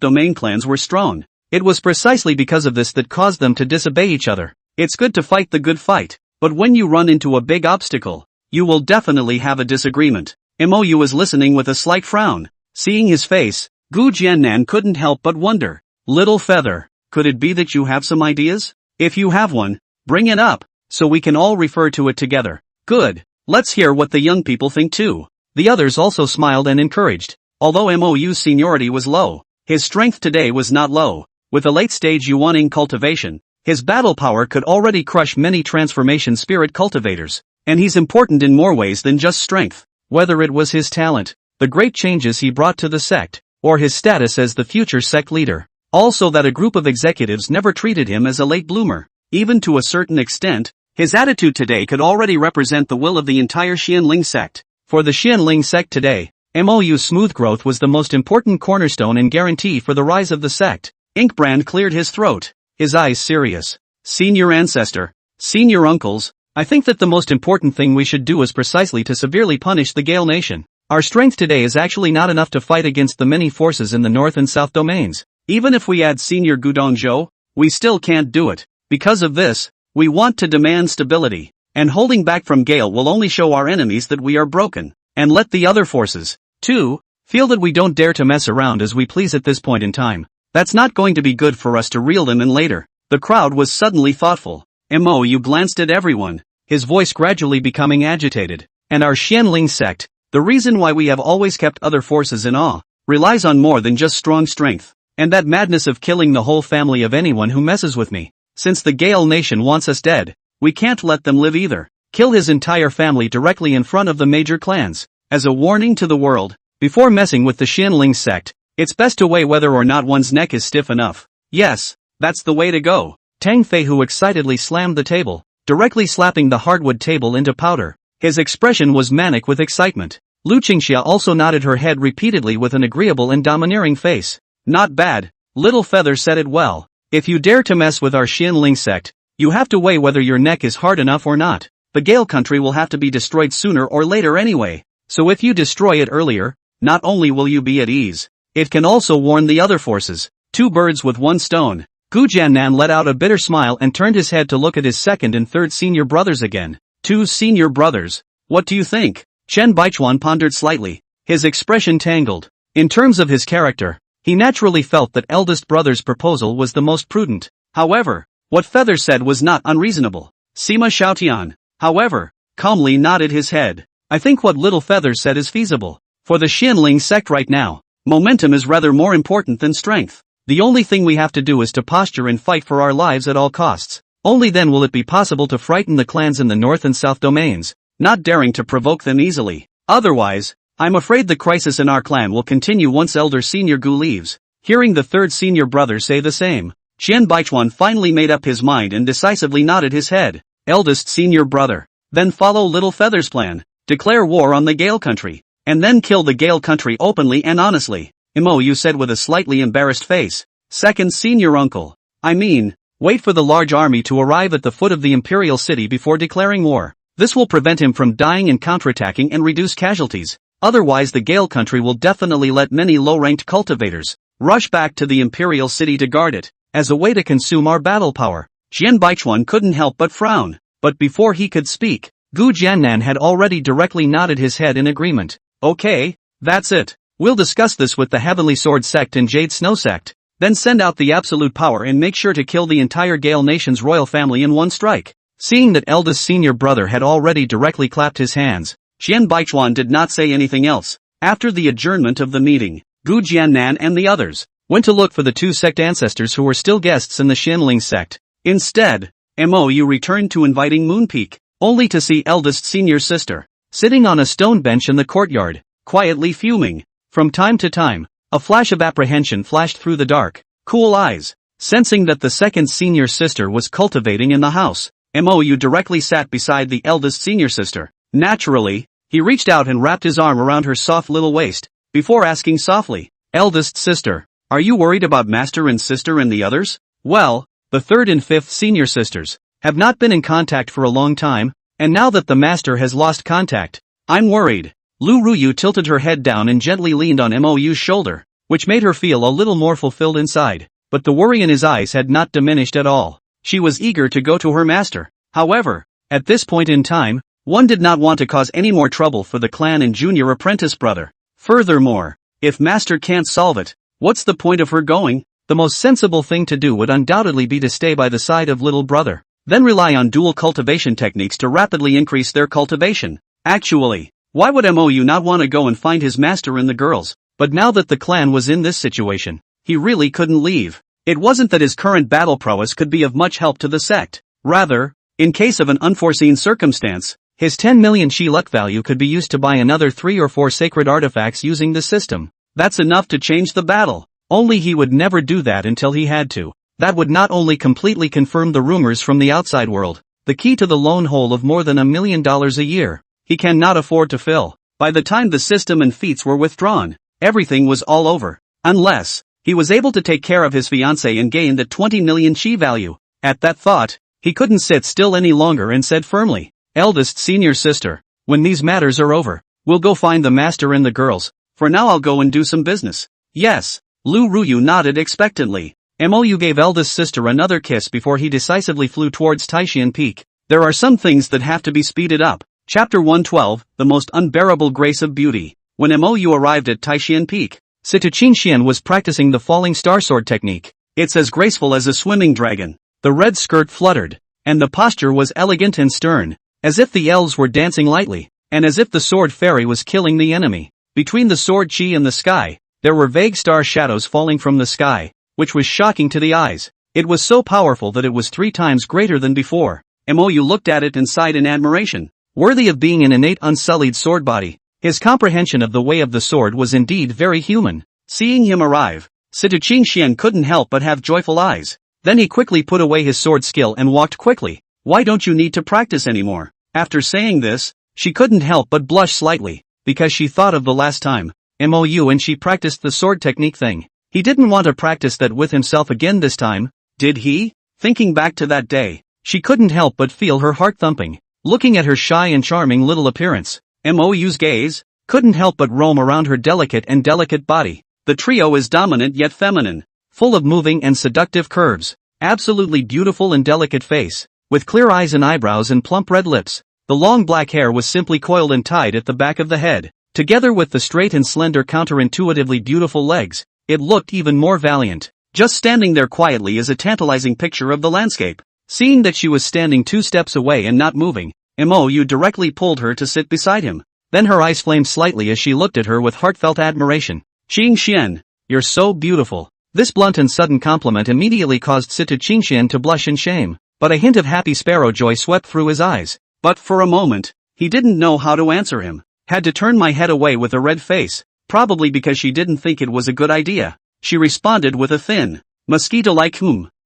domain clans were strong, it was precisely because of this that caused them to disobey each other. It's good to fight the good fight, but when you run into a big obstacle, you will definitely have a disagreement. Mou was listening with a slight frown. Seeing his face, Gu Jiannan couldn't help but wonder. Little feather, could it be that you have some ideas? If you have one, bring it up, so we can all refer to it together. Good, let's hear what the young people think too. The others also smiled and encouraged. Although Mou's seniority was low, his strength today was not low. With a late-stage Yuaning cultivation, his battle power could already crush many transformation spirit cultivators, and he's important in more ways than just strength. Whether it was his talent, the great changes he brought to the sect, or his status as the future sect leader. Also that a group of executives never treated him as a late bloomer. Even to a certain extent, his attitude today could already represent the will of the entire Xianling sect. For the Xianling sect today, Mou's smooth growth was the most important cornerstone and guarantee for the rise of the sect. Inkbrand cleared his throat, his eyes serious. Senior ancestor, senior uncles, I think that the most important thing we should do is precisely to severely punish the Gale Nation. Our strength today is actually not enough to fight against the many forces in the North and South domains. Even if we add Senior Gudongzhou, we still can't do it. Because of this, we want to demand stability. And holding back from Gale will only show our enemies that we are broken. And let the other forces, too, feel that we don't dare to mess around as we please at this point in time. That's not going to be good for us to reel them in later. The crowd was suddenly thoughtful. Mo glanced at everyone, his voice gradually becoming agitated. And our Xianling sect, the reason why we have always kept other forces in awe, relies on more than just strong strength. And that madness of killing the whole family of anyone who messes with me. Since the Gale nation wants us dead, we can't let them live either. Kill his entire family directly in front of the major clans. As a warning to the world, before messing with the Xianling sect, it's best to weigh whether or not one's neck is stiff enough. Yes, that's the way to go. Tang Fei who excitedly slammed the table, directly slapping the hardwood table into powder. His expression was manic with excitement. Lu Qingxia also nodded her head repeatedly with an agreeable and domineering face. Not bad. Little Feather said it well. If you dare to mess with our Xianling sect, you have to weigh whether your neck is hard enough or not. The Gale country will have to be destroyed sooner or later anyway. So if you destroy it earlier, not only will you be at ease, it can also warn the other forces. 2 birds with 1 stone. Gu Jiannan let out a bitter smile and turned his head to look at his second and third senior brothers again. 2 senior brothers. What do you think? Chen Baichuan pondered slightly, his expression tangled. In terms of his character, he naturally felt that eldest brother's proposal was the most prudent. However, what Feather said was not unreasonable. Sima Xiaotian, however, calmly nodded his head. I think what Little Feather said is feasible. For the Xianling sect right now, momentum is rather more important than strength. The only thing we have to do is to posture and fight for our lives at all costs. Only then will it be possible to frighten the clans in the north and south domains, not daring to provoke them easily. Otherwise, I'm afraid the crisis in our clan will continue once Elder Senior Gu leaves. Hearing the third senior brother say the same, Qian Baichuan finally made up his mind and decisively nodded his head. Eldest senior brother. Then follow Little Feather's plan. Declare war on the Gale country. And then kill the Gale country openly and honestly. You said with a slightly embarrassed face. Second senior uncle. I mean, wait for the large army to arrive at the foot of the imperial city before declaring war. This will prevent him from dying and counterattacking and reduce casualties. Otherwise the Gale country will definitely let many low-ranked cultivators rush back to the imperial city to guard it, as a way to consume our battle power. Jian Baichuan couldn't help but frown. But before he could speak, Gu Jiannan had already directly nodded his head in agreement. Okay, that's it. We'll discuss this with the Heavenly Sword Sect and Jade Snow Sect. Then send out the absolute power and make sure to kill the entire Gale nation's royal family in one strike. Seeing that eldest senior brother had already directly clapped his hands, Jian Baichuan did not say anything else. After the adjournment of the meeting, Gu Jiannan and the others went to look for the 2 sect ancestors who were still guests in the Xianling sect. Instead, Mou returned to inviting Moon Peak, only to see eldest senior sister sitting on a stone bench in the courtyard, quietly fuming. From time to time, a flash of apprehension flashed through the dark, cool eyes. Sensing that the second senior sister was cultivating in the house, Mou directly sat beside the eldest senior sister. Naturally, he reached out and wrapped his arm around her soft little waist, before asking softly, "Eldest sister, are you worried about master and sister and the others?" Well, the third and fifth senior sisters have not been in contact for a long time, and now that the master has lost contact, I'm worried. Lu Ruyu tilted her head down and gently leaned on Mou's shoulder, which made her feel a little more fulfilled inside, but the worry in his eyes had not diminished at all. She was eager to go to her master. However, at this point in time, one did not want to cause any more trouble for the clan and junior apprentice brother. Furthermore, if master can't solve it, what's the point of her going? The most sensible thing to do would undoubtedly be to stay by the side of little brother, then rely on dual cultivation techniques to rapidly increase their cultivation. Actually, why would Mou not want to go and find his master and the girls? But now that the clan was in this situation, he really couldn't leave. It wasn't that his current battle prowess could be of much help to the sect. Rather, in case of an unforeseen circumstance, his 10 million Shi luck value could be used to buy another 3 or 4 sacred artifacts using the system. That's enough to change the battle. Only he would never do that until he had to. That would not only completely confirm the rumors from the outside world, the key to the loan hole of more than $1 million a year, he cannot afford to fill. By the time the system and feats were withdrawn, everything was all over. Unless he was able to take care of his fiancée and gain the 20 million Shi value. At that thought, he couldn't sit still any longer and said firmly, "Eldest senior sister, when these matters are over, we'll go find the master and the girls. For now I'll go and do some business." Yes, Lu Ruyu nodded expectantly. Mou gave eldest sister another kiss before he decisively flew towards Taishan Peak. There are some things that have to be speeded up. Chapter 112, The Most Unbearable Grace of Beauty. When Mou arrived at Taishan Peak, Sita-Qingxian was practicing the falling star sword technique. It's as graceful as a swimming dragon. The red skirt fluttered, and the posture was elegant and stern, as if the elves were dancing lightly, and as if the sword fairy was killing the enemy. Between the sword chi and the sky, there were vague star shadows falling from the sky, which was shocking to the eyes. It was so powerful that it was 3 times greater than before. Mou looked at it and sighed in admiration. Worthy of being an innate unsullied sword body, his comprehension of the way of the sword was indeed very human. Seeing him arrive, Sita-Qingxian couldn't help but have joyful eyes. Then he quickly put away his sword skill and walked quickly. Why don't you need to practice anymore? After saying this, she couldn't help but blush slightly, because she thought of the last time Mou and she practiced the sword technique thing. He didn't want to practice that with himself again this time, did he? Thinking back to that day, she couldn't help but feel her heart thumping. Looking at her shy and charming little appearance, Mou's gaze couldn't help but roam around her delicate body. The trio is dominant yet feminine, full of moving and seductive curves, absolutely beautiful and delicate face, with clear eyes and eyebrows and plump red lips. The long black hair was simply coiled and tied at the back of the head. Together with the straight and slender counterintuitively beautiful legs, it looked even more valiant. Just standing there quietly is a tantalizing picture of the landscape. Seeing that she was standing 2 steps away and not moving, Mou directly pulled her to sit beside him. Then her eyes flamed slightly as she looked at her with heartfelt admiration. Qingxian, you're so beautiful. This blunt and sudden compliment immediately caused Sita-Qingxian to blush in shame, but a hint of happy sparrow joy swept through his eyes. But for a moment, he didn't know how to answer him. Had to turn my head away with a red face, probably because she didn't think it was a good idea. She responded with a thin, mosquito-like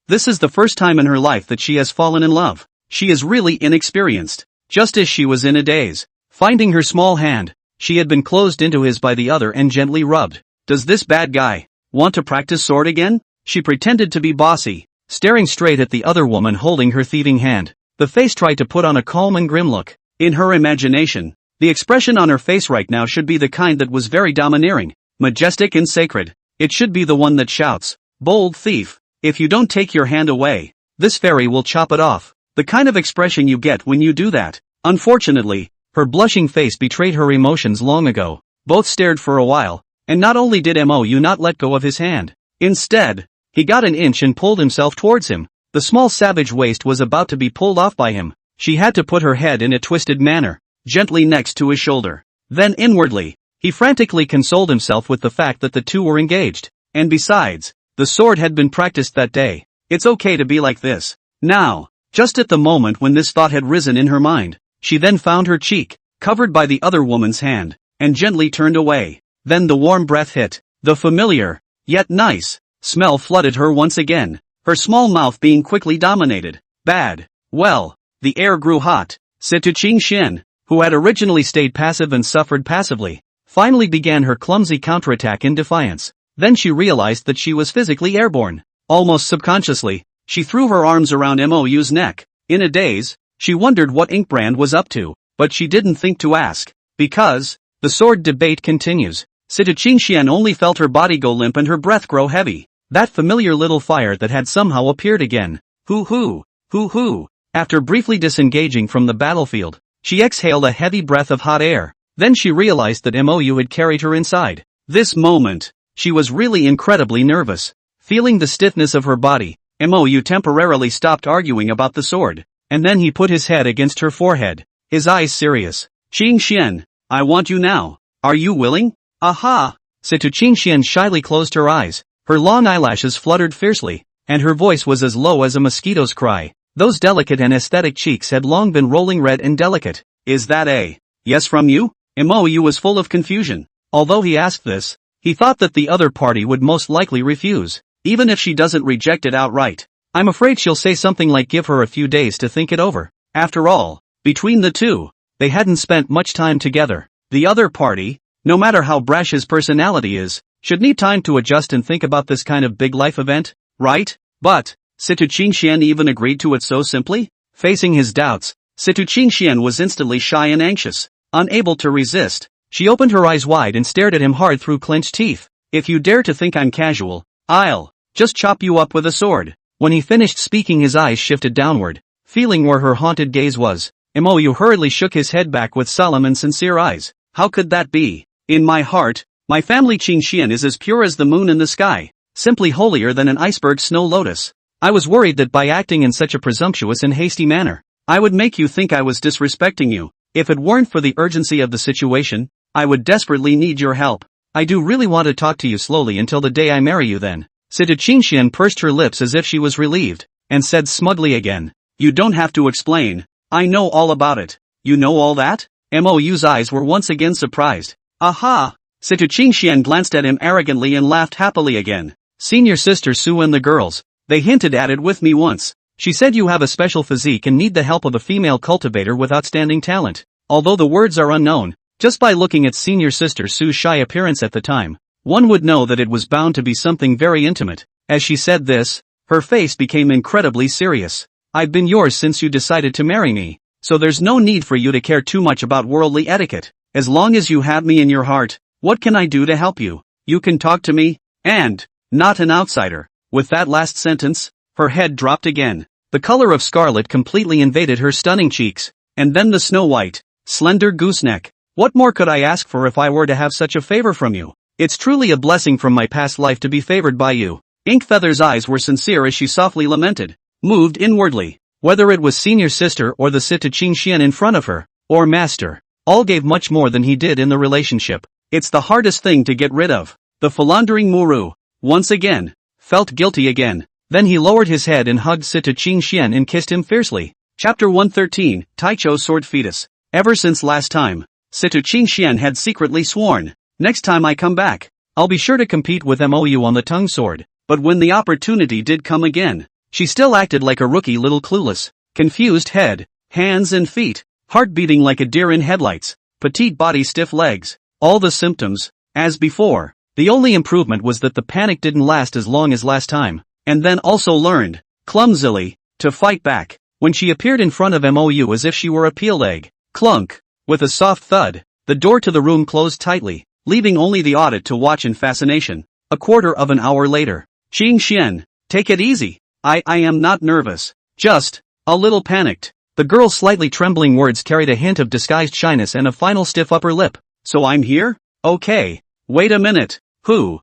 This is the first time in her life that she has fallen in love. She is really inexperienced. Just as she was in a daze, finding her small hand, she had been closed into his by the other and gently rubbed. Does this bad guy want to practice sword again? She pretended to be bossy, staring straight at the other woman holding her thieving hand. The face tried to put on a calm and grim look. In her imagination, the expression on her face right now should be the kind that was very domineering, majestic and sacred. It should be the one that shouts, "Bold thief, if you don't take your hand away, this fairy will chop it off." The kind of expression you get when you do that. Unfortunately, her blushing face betrayed her emotions long ago. Both stared for a while, and not only did Mou not let go of his hand. Instead, he got an inch and pulled himself towards him. The small savage waist was about to be pulled off by him. She had to put her head in a twisted manner, gently next to his shoulder. Then inwardly, he frantically consoled himself with the fact that the two were engaged. And besides, the sword had been practiced that day. It's okay to be like this. Now, just at the moment when this thought had risen in her mind, she then found her cheek, covered by the other woman's hand, and gently turned away. Then the warm breath hit. The familiar, yet nice, smell flooded her once again, her small mouth being quickly dominated. Bad. Well, the air grew hot. Sita-Qingxian, who had originally stayed passive and suffered passively, finally began her clumsy counterattack in defiance. Then she realized that she was physically airborne. Almost subconsciously, she threw her arms around Mou's neck. In a daze, she wondered what Inkbrand was up to, but she didn't think to ask. Because, the sword debate continues. Sita-Qingxian only felt her body go limp and her breath grow heavy. That familiar little fire that had somehow appeared again. Hoo-hoo. After briefly disengaging from the battlefield, she exhaled a heavy breath of hot air. Then she realized that Mou had carried her inside. This moment, she was really incredibly nervous. Feeling the stiffness of her body, Mou temporarily stopped arguing about the sword, and then he put his head against her forehead, his eyes serious. Qingxian, I want you now. Are you willing? Aha! Sita-Qingxian shyly closed her eyes, her long eyelashes fluttered fiercely, and her voice was as low as a mosquito's cry. Those delicate and aesthetic cheeks had long been rolling red and delicate. Is that a yes from you? Mou was full of confusion. Although he asked this, he thought that the other party would most likely refuse, even if she doesn't reject it outright. I'm afraid she'll say something like give her a few days to think it over. After all, between the two, they hadn't spent much time together. The other party, no matter how brash his personality is, should need time to adjust and think about this kind of big life event, right? But, Sita-Qingxian even agreed to it so simply? Facing his doubts, Sita-Qingxian was instantly shy and anxious. Unable to resist, she opened her eyes wide and stared at him hard through clenched teeth. If you dare to think I'm casual, I'll just chop you up with a sword. When he finished speaking, his eyes shifted downward, feeling where her haunted gaze was. Mou hurriedly shook his head back with solemn and sincere eyes. How could that be? In my heart, my family Qingxian is as pure as the moon in the sky, simply holier than an iceberg snow lotus. I was worried that by acting in such a presumptuous and hasty manner, I would make you think I was disrespecting you. If it weren't for the urgency of the situation, I would desperately need your help. I do really want to talk to you slowly until the day I marry you then. Sita Qingxian pursed her lips as if she was relieved, and said smugly again, you don't have to explain. I know all about it. You know all that? Mou's eyes were once again surprised. Aha! Sita Qingxian glanced at him arrogantly and laughed happily again. Senior sister Su and the girls, they hinted at it with me once. She said you have a special physique and need the help of a female cultivator with outstanding talent. Although the words are unknown, just by looking at senior sister Su's shy appearance at the time, one would know that it was bound to be something very intimate. As she said this, her face became incredibly serious. I've been yours since you decided to marry me, so there's no need for you to care too much about worldly etiquette. As long as you have me in your heart, what can I do to help you? You can talk to me, and not an outsider. With that last sentence, her head dropped again. The color of scarlet completely invaded her stunning cheeks, and then the snow-white, slender gooseneck. What more could I ask for if I were to have such a favor from you? It's truly a blessing from my past life to be favored by you. Inkfeather's eyes were sincere as she softly lamented, moved inwardly. Whether it was senior sister or the Sita Qingxian in front of her, or master, all gave much more than he did in the relationship. It's the hardest thing to get rid of. The philandering Muru, once again, felt guilty again. Then he lowered his head and hugged Sita Qingxian and kissed him fiercely. Chapter 113, Taicho's Sword Fetus. Ever since last time, Sita Qingxian had secretly sworn, next time I come back, I'll be sure to compete with Mou on the tongue sword. But when the opportunity did come again, she still acted like a rookie, little clueless. Confused head, hands and feet, heart beating like a deer in headlights, petite body, stiff legs, all the symptoms, as before. The only improvement was that the panic didn't last as long as last time, and then also learned, clumsily, to fight back. When she appeared in front of Mou as if she were a peeled egg, clunk, with a soft thud, the door to the room closed tightly, leaving only the audit to watch in fascination. A quarter of an hour later, Qingxian, take it easy. I am not nervous, just a little panicked. The girl's slightly trembling words carried a hint of disguised shyness and a final stiff upper lip. So I'm here? Okay. Wait a minute. Who?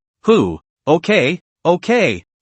Okay.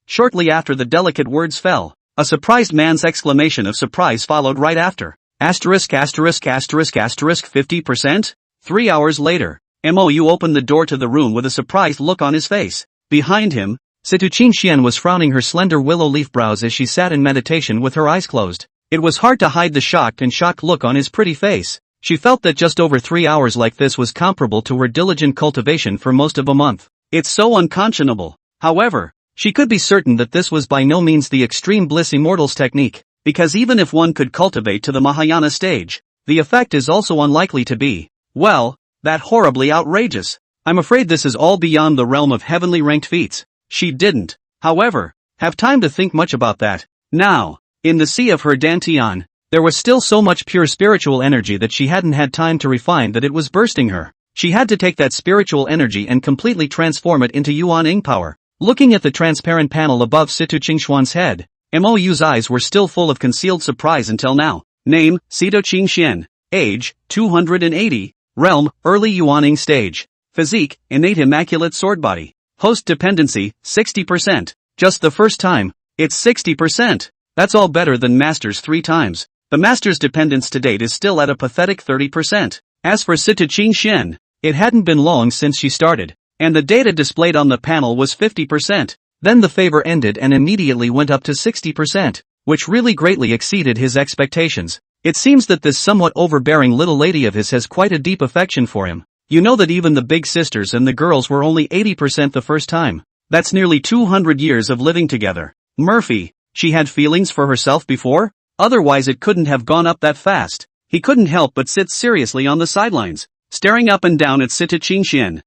Shortly after the delicate words fell, a surprised man's exclamation of surprise followed right after. Asterisk 50%? 3 hours later, Mou opened the door to the room with a surprised look on his face. Behind him, Sita Qingxian was frowning her slender willow leaf brows as she sat in meditation with her eyes closed. It was hard to hide the shocked look on his pretty face. She felt that just over 3 hours like this was comparable to her diligent cultivation for most of a month. It's so unconscionable. However, she could be certain that this was by no means the extreme bliss immortals technique, because even if one could cultivate to the Mahayana stage, the effect is also unlikely to be, well, that horribly outrageous. I'm afraid this is all beyond the realm of heavenly ranked feats. She didn't, however, have time to think much about that. Now, in the sea of her dantian, there was still so much pure spiritual energy that she hadn't had time to refine that it was bursting her. She had to take that spiritual energy and completely transform it into Yuan Ing power. Looking at the transparent panel above Sita Qingxian's head, Mou's eyes were still full of concealed surprise until now. Name, Sita Qingxian. Age, 280. Realm, early Yuaning stage. Physique, innate immaculate sword body. Host dependency, 60%. Just the first time, it's 60%. That's all better than Master's 3 times. The Master's dependence to date is still at a pathetic 30%. As for Sita Qingxian, it hadn't been long since she started, and the data displayed on the panel was 50%. Then the favor ended and immediately went up to 60%, which really greatly exceeded his expectations. It seems that this somewhat overbearing little lady of his has quite a deep affection for him. You know that even the big sisters and the girls were only 80% the first time. That's nearly 200 years of living together. Murphy, she had feelings for herself before? Otherwise it couldn't have gone up that fast. He couldn't help but sit seriously on the sidelines, staring up and down at Sita Qingxian.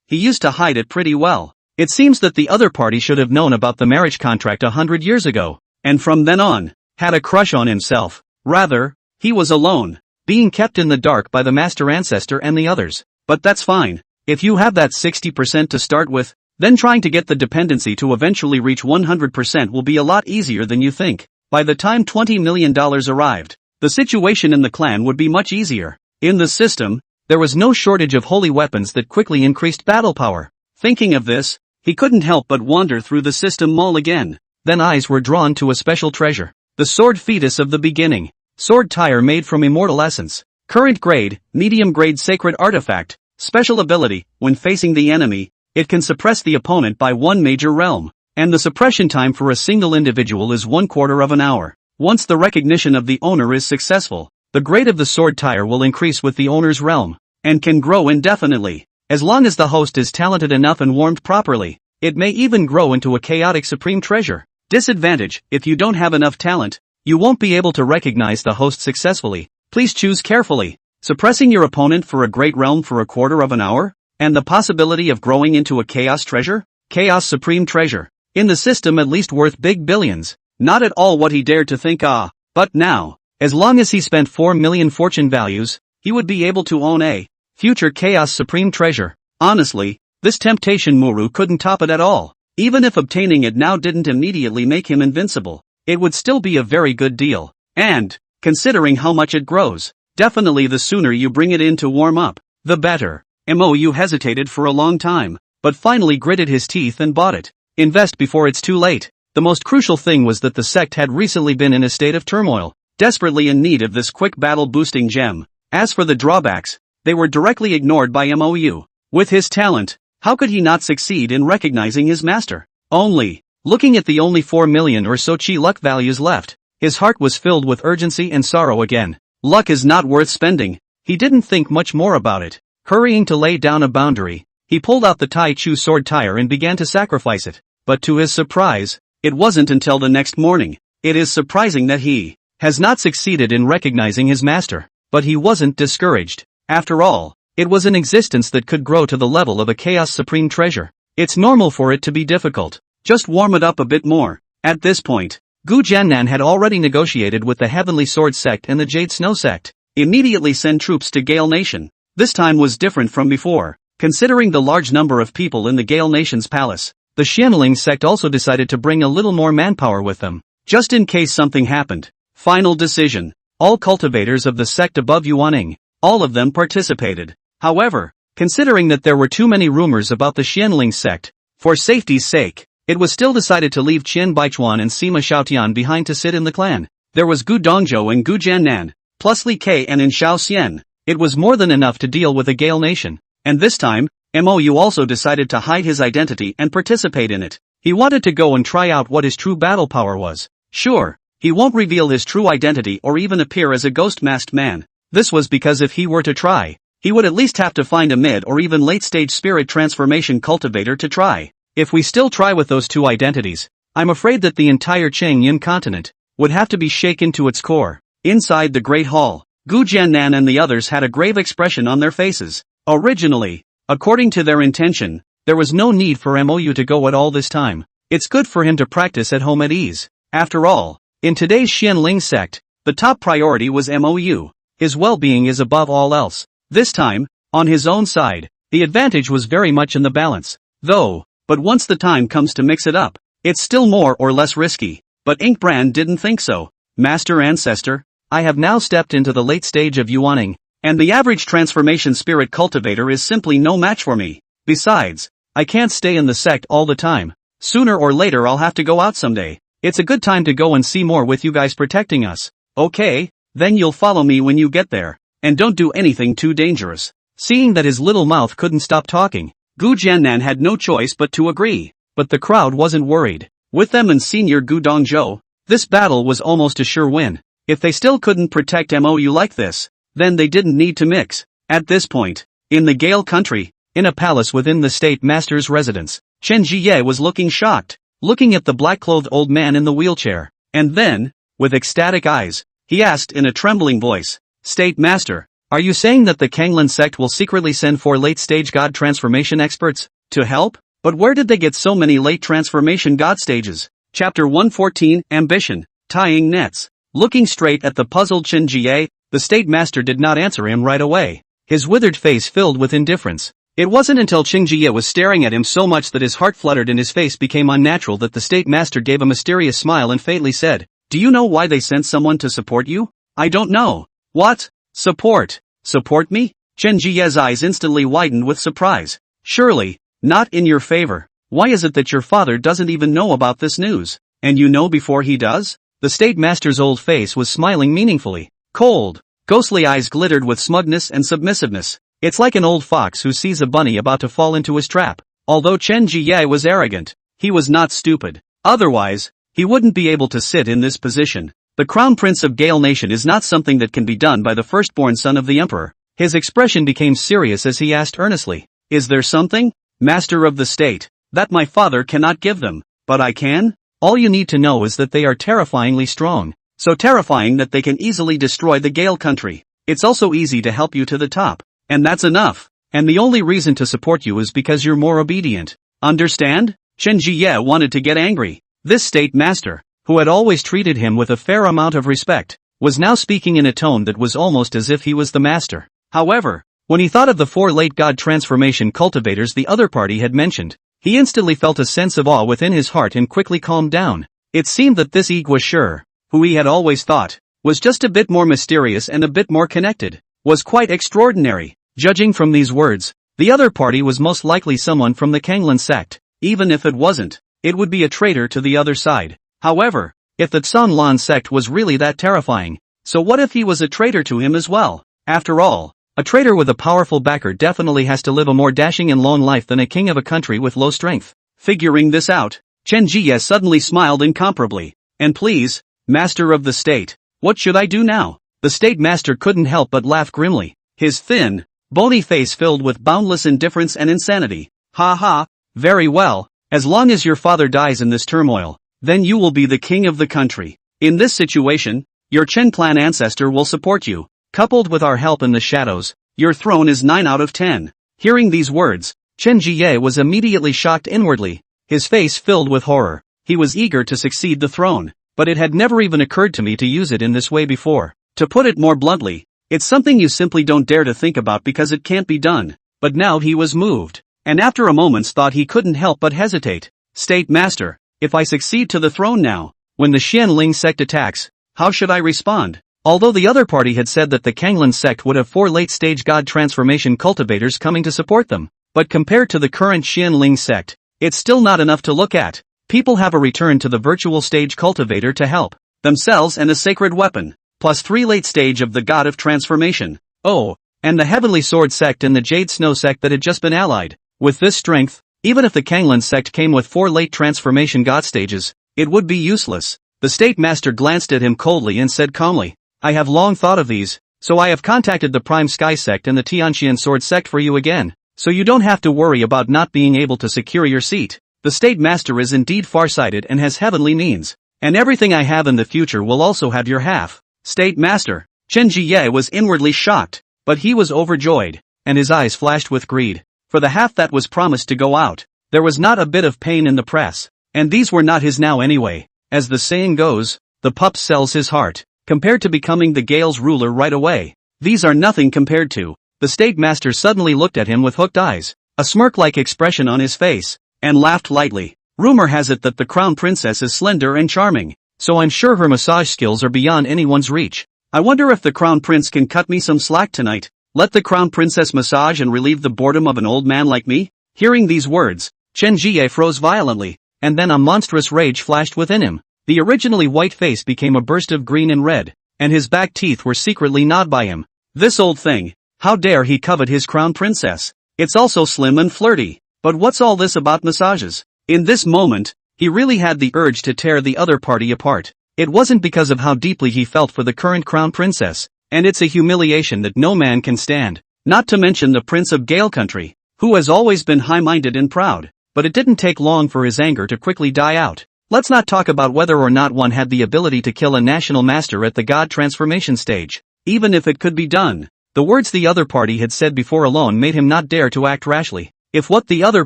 He used to hide it pretty well. It seems that the other party should have known about the marriage contract 100 years ago, and from then on, had a crush on himself. Rather, he was alone, being kept in the dark by the master ancestor and the others. But that's fine. If you have that 60% to start with, then trying to get the dependency to eventually reach 100% will be a lot easier than you think. By the time $20 million arrived, the situation in the clan would be much easier. In the system, there was no shortage of holy weapons that quickly increased battle power. Thinking of this, he couldn't help but wander through the system mall again. Then eyes were drawn to a special treasure. The sword fetus of the beginning. Sword tire made from immortal essence. Current grade, medium grade sacred artifact. Special ability, when facing the enemy, it can suppress the opponent by one major realm. And the suppression time for a single individual is 1/4 of an hour. Once the recognition of the owner is successful, the grade of the sword tire will increase with the owner's realm, and can grow indefinitely. As long as the host is talented enough and warmed properly, it may even grow into a chaotic supreme treasure. Disadvantage, if you don't have enough talent, you won't be able to recognize the host successfully. Please choose carefully. Suppressing your opponent for a great realm for 1/4 of an hour? And the possibility of growing into a chaos treasure? Chaos supreme treasure. In the system at least worth big billions. Not at all what he dared to think but now, as long as he spent 4 million fortune values, he would be able to own a future chaos supreme treasure. Honestly, this temptation Muru couldn't top it at all. Even if obtaining it now didn't immediately make him invincible, it would still be a very good deal. And, considering how much it grows, definitely the sooner you bring it in to warm up, the better. Mou hesitated for a long time, but finally gritted his teeth and bought it. Invest before it's too late. The most crucial thing was that the sect had recently been in a state of turmoil, desperately in need of this quick battle boosting gem. As for the drawbacks, they were directly ignored by Mou. With his talent, how could he not succeed in recognizing his master? Looking at the only 4 million or so chi luck values left, his heart was filled with urgency and sorrow again. Luck is not worth spending. He didn't think much more about it. Hurrying to lay down a boundary, he pulled out the Tai Chu sword tire and began to sacrifice it. But to his surprise, it wasn't until the next morning. It is surprising that he has not succeeded in recognizing his master. But he wasn't discouraged. After all, it was an existence that could grow to the level of a chaos supreme treasure. It's normal for it to be difficult. Just warm it up a bit more. At this point, Gu Jiannan had already negotiated with the Heavenly Sword Sect and the Jade Snow Sect. Immediately send troops to Gale Nation. This time was different from before. Considering the large number of people in the Gale Nation's palace, the Xianling sect also decided to bring a little more manpower with them, just in case something happened. Final decision. All cultivators of the sect above Yuaning, all of them participated. However, considering that there were too many rumors about the Xianling sect, for safety's sake, it was still decided to leave Qian Baichuan and Sima Xiaotian behind to sit in the clan. There was Gu Dongzhou and Gu Jiannan, plus Li Kei and in Xiao Xian. It was more than enough to deal with a Gale Nation. And this time, Mou also decided to hide his identity and participate in it. He wanted to go and try out what his true battle power was. Sure, he won't reveal his true identity or even appear as a ghost-masked man. This was because if he were to try, he would at least have to find a mid or even late-stage spirit transformation cultivator to try. If we still try with those two identities, I'm afraid that the entire Changyin continent would have to be shaken to its core. Inside the Great Hall, Gu Jiannan and the others had a grave expression on their faces. Originally, according to their intention, there was no need for Mou to go at all this time. It's good for him to practice at home at ease. After all, in today's Xianling sect, the top priority was Mou. His well-being is above all else. This time, on his own side, the advantage was very much in the balance. But once the time comes to mix it up, it's still more or less risky. But Inkbrand didn't think so. Master Ancestor, I have now stepped into the late stage of Yuaning, and the average transformation spirit cultivator is simply no match for me. Besides, I can't stay in the sect all the time. Sooner or later I'll have to go out someday. It's a good time to go and see more with you guys protecting us. Okay, then you'll follow me when you get there. And don't do anything too dangerous. Seeing that his little mouth couldn't stop talking, Gu Jiannan had no choice but to agree. But the crowd wasn't worried. With them and Senior Gu Dongzhou, this battle was almost a sure win. If they still couldn't protect Mou like this, then they didn't need to mix. At this point, in the Gale country, in a palace within the state master's residence, Chen Jiye was looking shocked, looking at the black-clothed old man in the wheelchair. And then, with ecstatic eyes, he asked in a trembling voice, State Master, are you saying that the Kanglin sect will secretly send 4 late-stage god transformation experts to help? But where did they get so many late transformation god stages? Chapter 114, Ambition, Tying Nets. Looking straight at the puzzled Chen Jie, the state master did not answer him right away. His withered face filled with indifference. It wasn't until Qing Jie was staring at him so much that his heart fluttered and his face became unnatural that the state master gave a mysterious smile and faintly said, "Do you know why they sent someone to support you?" "I don't know." "What? Support? Support me?" Chen Jie's eyes instantly widened with surprise. "Surely, not in your favor. Why is it that your father doesn't even know about this news? And you know before he does?" The state master's old face was smiling meaningfully. Cold, ghostly eyes glittered with smugness and submissiveness. It's like an old fox who sees a bunny about to fall into his trap. Although Chen Jie was arrogant, he was not stupid. Otherwise, he wouldn't be able to sit in this position. The crown prince of Gale Nation is not something that can be done by the firstborn son of the emperor. His expression became serious as he asked earnestly, "Is there something, master of the state, that my father cannot give them, but I can?" "All you need to know is that they are terrifyingly strong. So terrifying that they can easily destroy the Gale country. It's also easy to help you to the top. And that's enough. And the only reason to support you is because you're more obedient. Understand?" Chen Jie wanted to get angry. This state master, who had always treated him with a fair amount of respect, was now speaking in a tone that was almost as if he was the master. However, when he thought of the 4 late god transformation cultivators the other party had mentioned, he instantly felt a sense of awe within his heart and quickly calmed down. It seemed that this Iguashur, who he had always thought, was just a bit more mysterious and a bit more connected, was quite extraordinary. Judging from these words, the other party was most likely someone from the Kanglan sect. Even if it wasn't, it would be a traitor to the other side. However, if the Tsanlan sect was really that terrifying, so what if he was a traitor to him as well? After all, a traitor with a powerful backer definitely has to live a more dashing and long life than a king of a country with low strength. Figuring this out, Chen Jie suddenly smiled incomparably. "And please, master of the state, what should I do now?" The state master couldn't help but laugh grimly. His thin, bony face filled with boundless indifference and insanity. "Ha ha, very well, as long as your father dies in this turmoil, then you will be the king of the country. In this situation, your Chen clan ancestor will support you. Coupled with our help in the shadows, your throne is 9 out of 10. Hearing these words, Chen Jie was immediately shocked inwardly. His face filled with horror. He was eager to succeed the throne, but it had never even occurred to me to use it in this way before. To put it more bluntly, it's something you simply don't dare to think about because it can't be done. But now he was moved, and after a moment's thought he couldn't help but hesitate. "State master, if I succeed to the throne now, when the Xianling sect attacks, how should I respond?" Although the other party had said that the Kanglan sect would have 4 late-stage god transformation cultivators coming to support them, but compared to the current Xianling sect, it's still not enough to look at. People have a return to the virtual stage cultivator to help themselves and a sacred weapon, plus 3 late stage of the god of transformation. Oh, and the Heavenly Sword sect and the Jade Snow sect that had just been allied. With this strength, even if the Kanglan sect came with 4 late transformation god stages, it would be useless. The state master glanced at him coldly and said calmly, "I have long thought of these, so I have contacted the Prime Sky sect and the Tianxian Sword sect for you again, so you don't have to worry about not being able to secure your seat. The state master is indeed farsighted and has heavenly means, and everything I have in the future will also have your half." State master, Chen Jie was inwardly shocked, but he was overjoyed, and his eyes flashed with greed. For the half that was promised to go out, there was not a bit of pain in the press, and these were not his now anyway. As the saying goes, the pup sells his heart. Compared to becoming the Gale's ruler right away, these are nothing compared to. The state master suddenly looked at him with hooked eyes, a smirk-like expression on his face, and laughed lightly. "Rumor has it that the crown princess is slender and charming, so I'm sure her massage skills are beyond anyone's reach. I wonder if the crown prince can cut me some slack tonight. Let the crown princess massage and relieve the boredom of an old man like me?" Hearing these words, Chen Jie froze violently, and then a monstrous rage flashed within him. The originally white face became a burst of green and red, and his back teeth were secretly gnawed by him. This old thing, how dare he covet his crown princess? It's also slim and flirty. But what's all this about massages? In this moment, he really had the urge to tear the other party apart. It wasn't because of how deeply he felt for the current crown princess, and it's a humiliation that no man can stand, not to mention the prince of Gale country, who has always been high-minded and proud, but it didn't take long for his anger to quickly die out. Let's not talk about whether or not one had the ability to kill a national master at the god transformation stage. Even if it could be done, the words the other party had said before alone made him not dare to act rashly. If what the other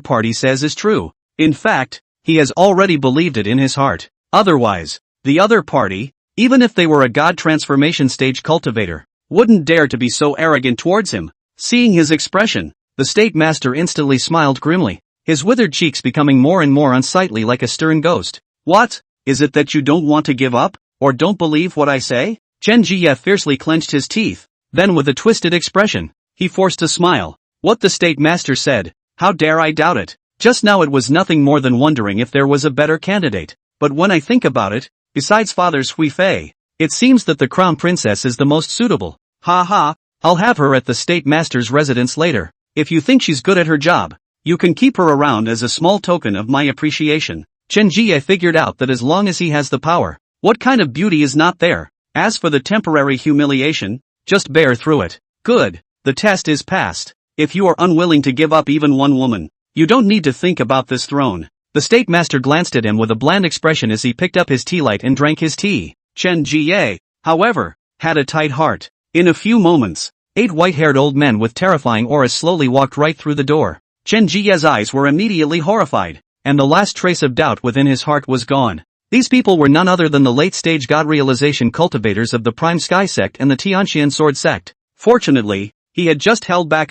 party says is true, in fact, he has already believed it in his heart. Otherwise, the other party, even if they were a god transformation stage cultivator, wouldn't dare to be so arrogant towards him. Seeing his expression, The state master instantly smiled grimly, his withered cheeks becoming more and more unsightly like a stern ghost. What? Is it that you don't want to give up, or don't believe what I say? Chen Jie fiercely clenched his teeth. Then with a twisted expression, he forced a smile. What the state master said, how dare I doubt it? Just now it was nothing more than wondering if there was a better candidate. But when I think about it, besides Father Sui Fei, it seems that the crown princess is the most suitable. Ha ha, I'll have her at the state master's residence later. If you think she's good at her job, you can keep her around as a small token of my appreciation. Chen Jie figured out that as long as he has the power, what kind of beauty is not there? As for the temporary humiliation, just bear through it. Good, the test is passed. If you are unwilling to give up even one woman, you don't need to think about this throne. The state master glanced at him with a bland expression as he picked up his tea light and drank his tea. Chen Jie, however, had a tight heart. In a few moments, 8 white-haired old men with terrifying auras slowly walked right through the door. Chen Jie's eyes were immediately horrified, and the last trace of doubt within his heart was gone. These people were none other than the late-stage God realization cultivators of the Prime Sky Sect and the Tianqian Sword Sect. Fortunately, he had just held back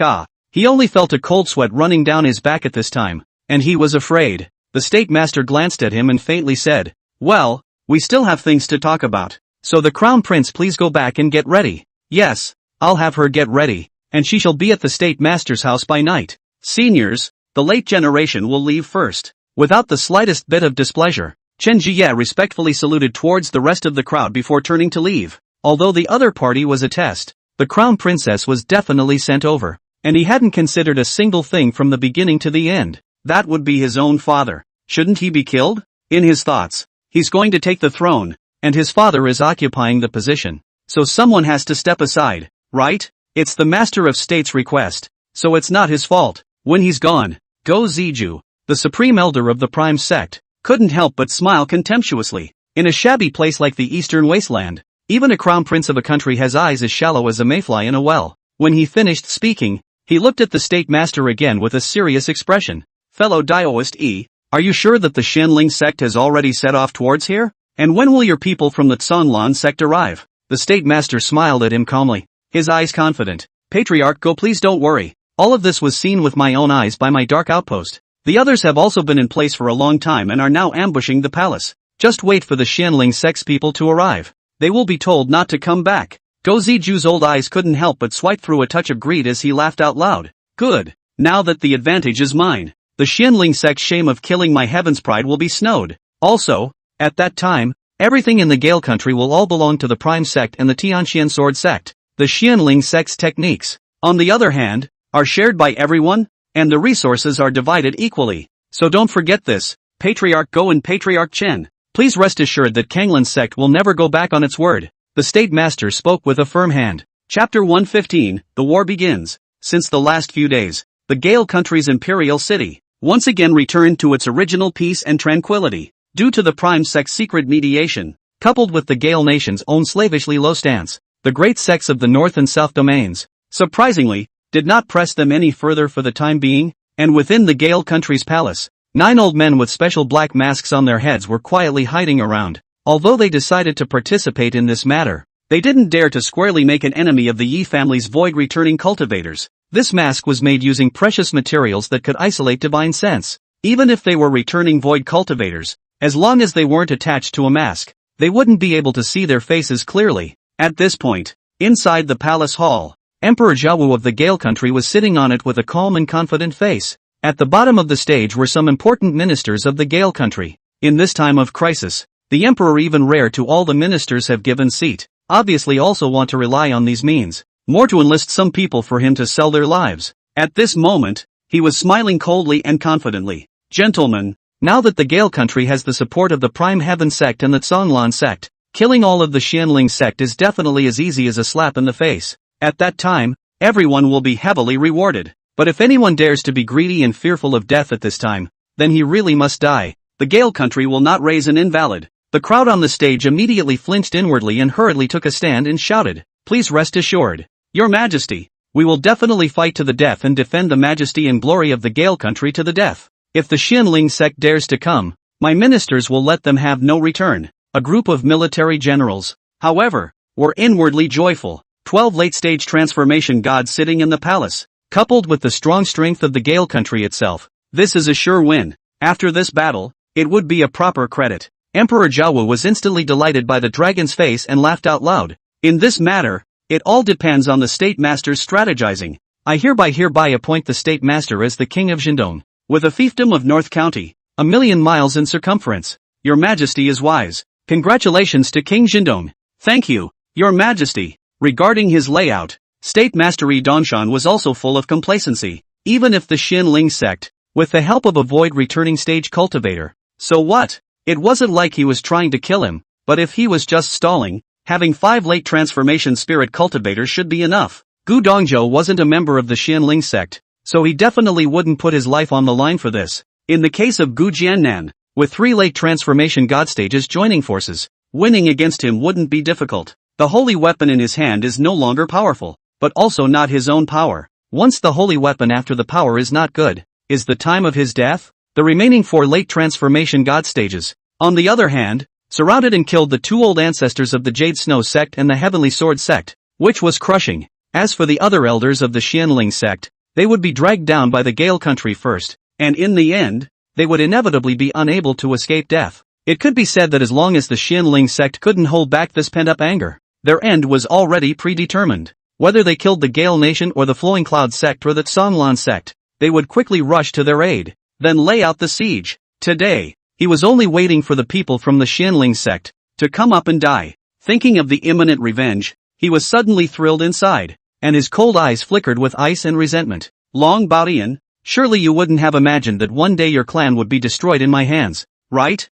he only felt a cold sweat running down his back at this time, and he was afraid. The state master glanced at him and faintly said, well, we still have things to talk about, so the crown prince please go back and get ready. Yes, I'll have her get ready, and she shall be at the state master's house by night. Seniors, the late generation will leave first. Without the slightest bit of displeasure, Chen Jie respectfully saluted towards the rest of the crowd before turning to leave. Although the other party was a test, the crown princess was definitely sent over, and he hadn't considered a single thing from the beginning to the end. That would be his own father. Shouldn't he be killed? In his thoughts, he's going to take the throne, and his father is occupying the position. So someone has to step aside, right? It's the Master of State's request, so it's not his fault. When he's gone, Go Ziju, the supreme elder of the Prime Sect, couldn't help but smile contemptuously. In a shabby place like the Eastern Wasteland, even a crown prince of a country has eyes as shallow as a mayfly in a well. When he finished speaking, he looked at the state master again with a serious expression. Fellow Daoist are you sure that the Xianling sect has already set off towards here? And when will your people from the Canlan sect arrive? The state master smiled at him calmly, his eyes confident. Patriarch Go, please don't worry. All of this was seen with my own eyes by my dark outpost. The others have also been in place for a long time and are now ambushing the palace. Just wait for the Xianling sect's people to arrive. They will be told not to come back. Go Ziju's old eyes couldn't help but swipe through a touch of greed as he laughed out loud. Good. Now that the advantage is mine, the Xianling sect's shame of killing my heaven's pride will be snowed. Also, at that time, everything in the Gale country will all belong to the Prime Sect and the Tianqian Sword Sect. The Xianling sect's techniques, on the other hand, are shared by everyone, and the resources are divided equally. So don't forget this, Patriarch Go and Patriarch Chen. Please rest assured that Kanglin's sect will never go back on its word. The state master spoke with a firm hand. Chapter 115, The War Begins. Since the last few days, the Gale country's imperial city, once again returned to its original peace and tranquility, due to the Prime Sect's secret mediation, coupled with the Gale nation's own slavishly low stance. The great sects of the North and South domains, surprisingly, did not press them any further for the time being, and within the Gale country's palace, 9 old men with special black masks on their heads were quietly hiding around. Although they decided to participate in this matter, they didn't dare to squarely make an enemy of the Yi family's void-returning cultivators. This mask was made using precious materials that could isolate divine sense. Even if they were returning void cultivators, as long as they weren't attached to a mask, they wouldn't be able to see their faces clearly. At this point, inside the palace hall, Emperor Zhaowu of the Gale country was sitting on it with a calm and confident face. At the bottom of the stage were some important ministers of the Gale country. In this time of crisis, the emperor, even rare to all the ministers have given seat, obviously also want to rely on these means, more to enlist some people for him to sell their lives. At this moment, he was smiling coldly and confidently. Gentlemen, now that the Gale country has the support of the Prime Heaven sect and the Canlan sect, killing all of the Xianling sect is definitely as easy as a slap in the face. At that time, everyone will be heavily rewarded. But if anyone dares to be greedy and fearful of death at this time, then he really must die. The Gale country will not raise an invalid. The crowd on the stage immediately flinched inwardly and hurriedly took a stand and shouted, "Please rest assured, Your Majesty, we will definitely fight to the death and defend the majesty and glory of the Gale country to the death. If the Xianling sect dares to come, my ministers will let them have no return." A group of military generals, however, were inwardly joyful. 12 late-stage transformation gods sitting in the palace. coupled with the strong strength of the Gale country itself, this is a sure win. After this battle, it would be a proper credit. Emperor Zhao was instantly delighted by the dragon's face and laughed out loud. In this matter, it all depends on the State Master's strategizing. I hereby appoint the State Master as the King of Jindong, with a fiefdom of North County, 1,000,000 miles in circumference. Your Majesty is wise. Congratulations to King Jindong. Thank you, Your Majesty. Regarding his layout, State Master Yi Dongshan was also full of complacency, even if the Xinling sect, with the help of a void returning stage cultivator. So what? It wasn't like he was trying to kill him, but if he was just stalling, having 5 late transformation spirit cultivators should be enough. Gu Dongzhou wasn't a member of the Xinling sect, so he definitely wouldn't put his life on the line for this. In the case of Gu Jiannan, with 3 late transformation god stages joining forces, winning against him wouldn't be difficult. The holy weapon in his hand is no longer powerful, but also not his own power. Once the holy weapon after the power is not good, is the time of his death? The remaining 4 late transformation god stages, on the other hand, surrounded and killed the 2 old ancestors of the Jade Snow sect and the Heavenly Sword sect, which was crushing. As for the other elders of the Xianling sect, they would be dragged down by the Gale country first, and in the end, they would inevitably be unable to escape death. It could be said that as long as the Xianling sect couldn't hold back this pent-up anger, their end was already predetermined. Whether they killed the Gale Nation or the Flowing Cloud sect or the Songlan sect, they would quickly rush to their aid, then lay out the siege. Today, he was only waiting for the people from the Xianling sect to come up and die. Thinking of the imminent revenge, he was suddenly thrilled inside, and his cold eyes flickered with ice and resentment. Long Baodian, surely you wouldn't have imagined that one day your clan would be destroyed in my hands, right?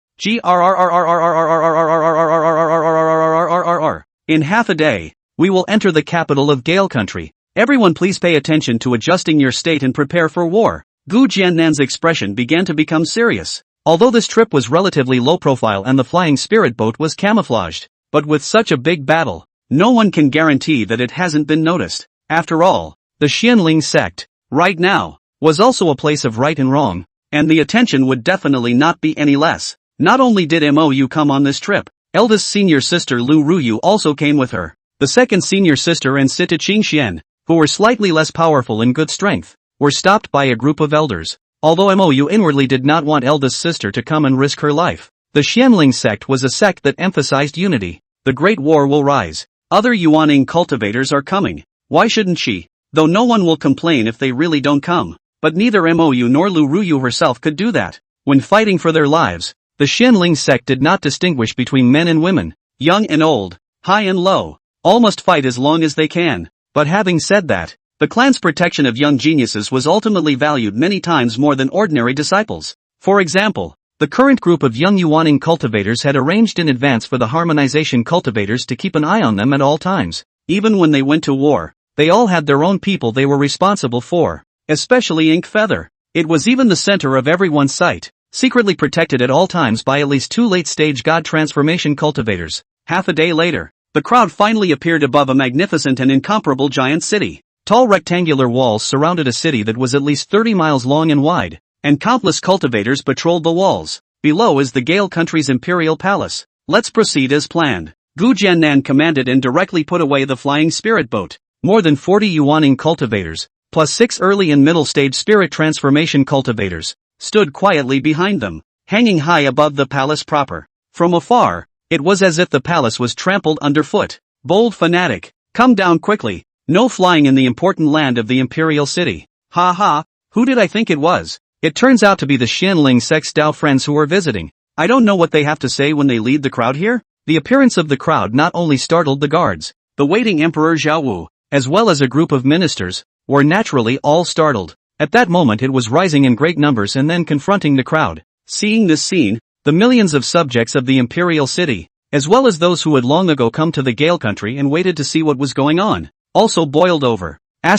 In half a day, we will enter the capital of Gale country. Everyone please pay attention to adjusting your state and prepare for war. Gu Jiannan's expression began to become serious. Although this trip was relatively low profile and the flying spirit boat was camouflaged, but with such a big battle, no one can guarantee that it hasn't been noticed. After all, the Xianling sect, right now, was also a place of right and wrong, and the attention would definitely not be any less. Not only did Mou come on this trip, eldest senior sister Lu Ruyu also came with her. The second senior sister and Sita Qingxian, who were slightly less powerful in good strength, were stopped by a group of elders. Although Mou inwardly did not want eldest sister to come and risk her life, the Xianling sect was a sect that emphasized unity. The Great War will rise. Other Yuaning cultivators are coming. Why shouldn't she? Though no one will complain if they really don't come. But neither Mou nor Lu Ruyu herself could do that. When fighting for their lives, the Xianling sect did not distinguish between men and women, young and old, high and low. All must fight as long as they can. But having said that, the clan's protection of young geniuses was ultimately valued many times more than ordinary disciples. For example, the current group of young Yuaning cultivators had arranged in advance for the harmonization cultivators to keep an eye on them at all times. Even when they went to war, they all had their own people they were responsible for, especially Ink Feather. It was even the center of everyone's sight, secretly protected at all times by at least 2 late-stage god transformation cultivators. Half a day later, the crowd finally appeared above a magnificent and incomparable giant city. Tall rectangular walls surrounded a city that was at least 30 miles long and wide, and countless cultivators patrolled the walls. Below is the Gale country's imperial palace. Let's proceed as planned. Gu Jiannan commanded and directly put away the flying spirit boat. More than 40 Yuaning cultivators, plus 6 early and middle stage spirit transformation cultivators, stood quietly behind them, hanging high above the palace proper. From afar, it was as if the palace was trampled underfoot. Bold fanatic, come down quickly. No flying in the important land of the imperial city. Ha ha, who did I think it was? It turns out to be the Xianling sect's Dao friends who are visiting. I don't know what they have to say when they lead the crowd here. The appearance of the crowd not only startled the guards, the waiting Emperor Zhao, as well as a group of ministers, were naturally all startled. At that moment it was rising in great numbers and then confronting the crowd. Seeing this scene, the millions of subjects of the imperial city, as well as those who had long ago come to the Gale country and waited to see what was going on, also boiled over. The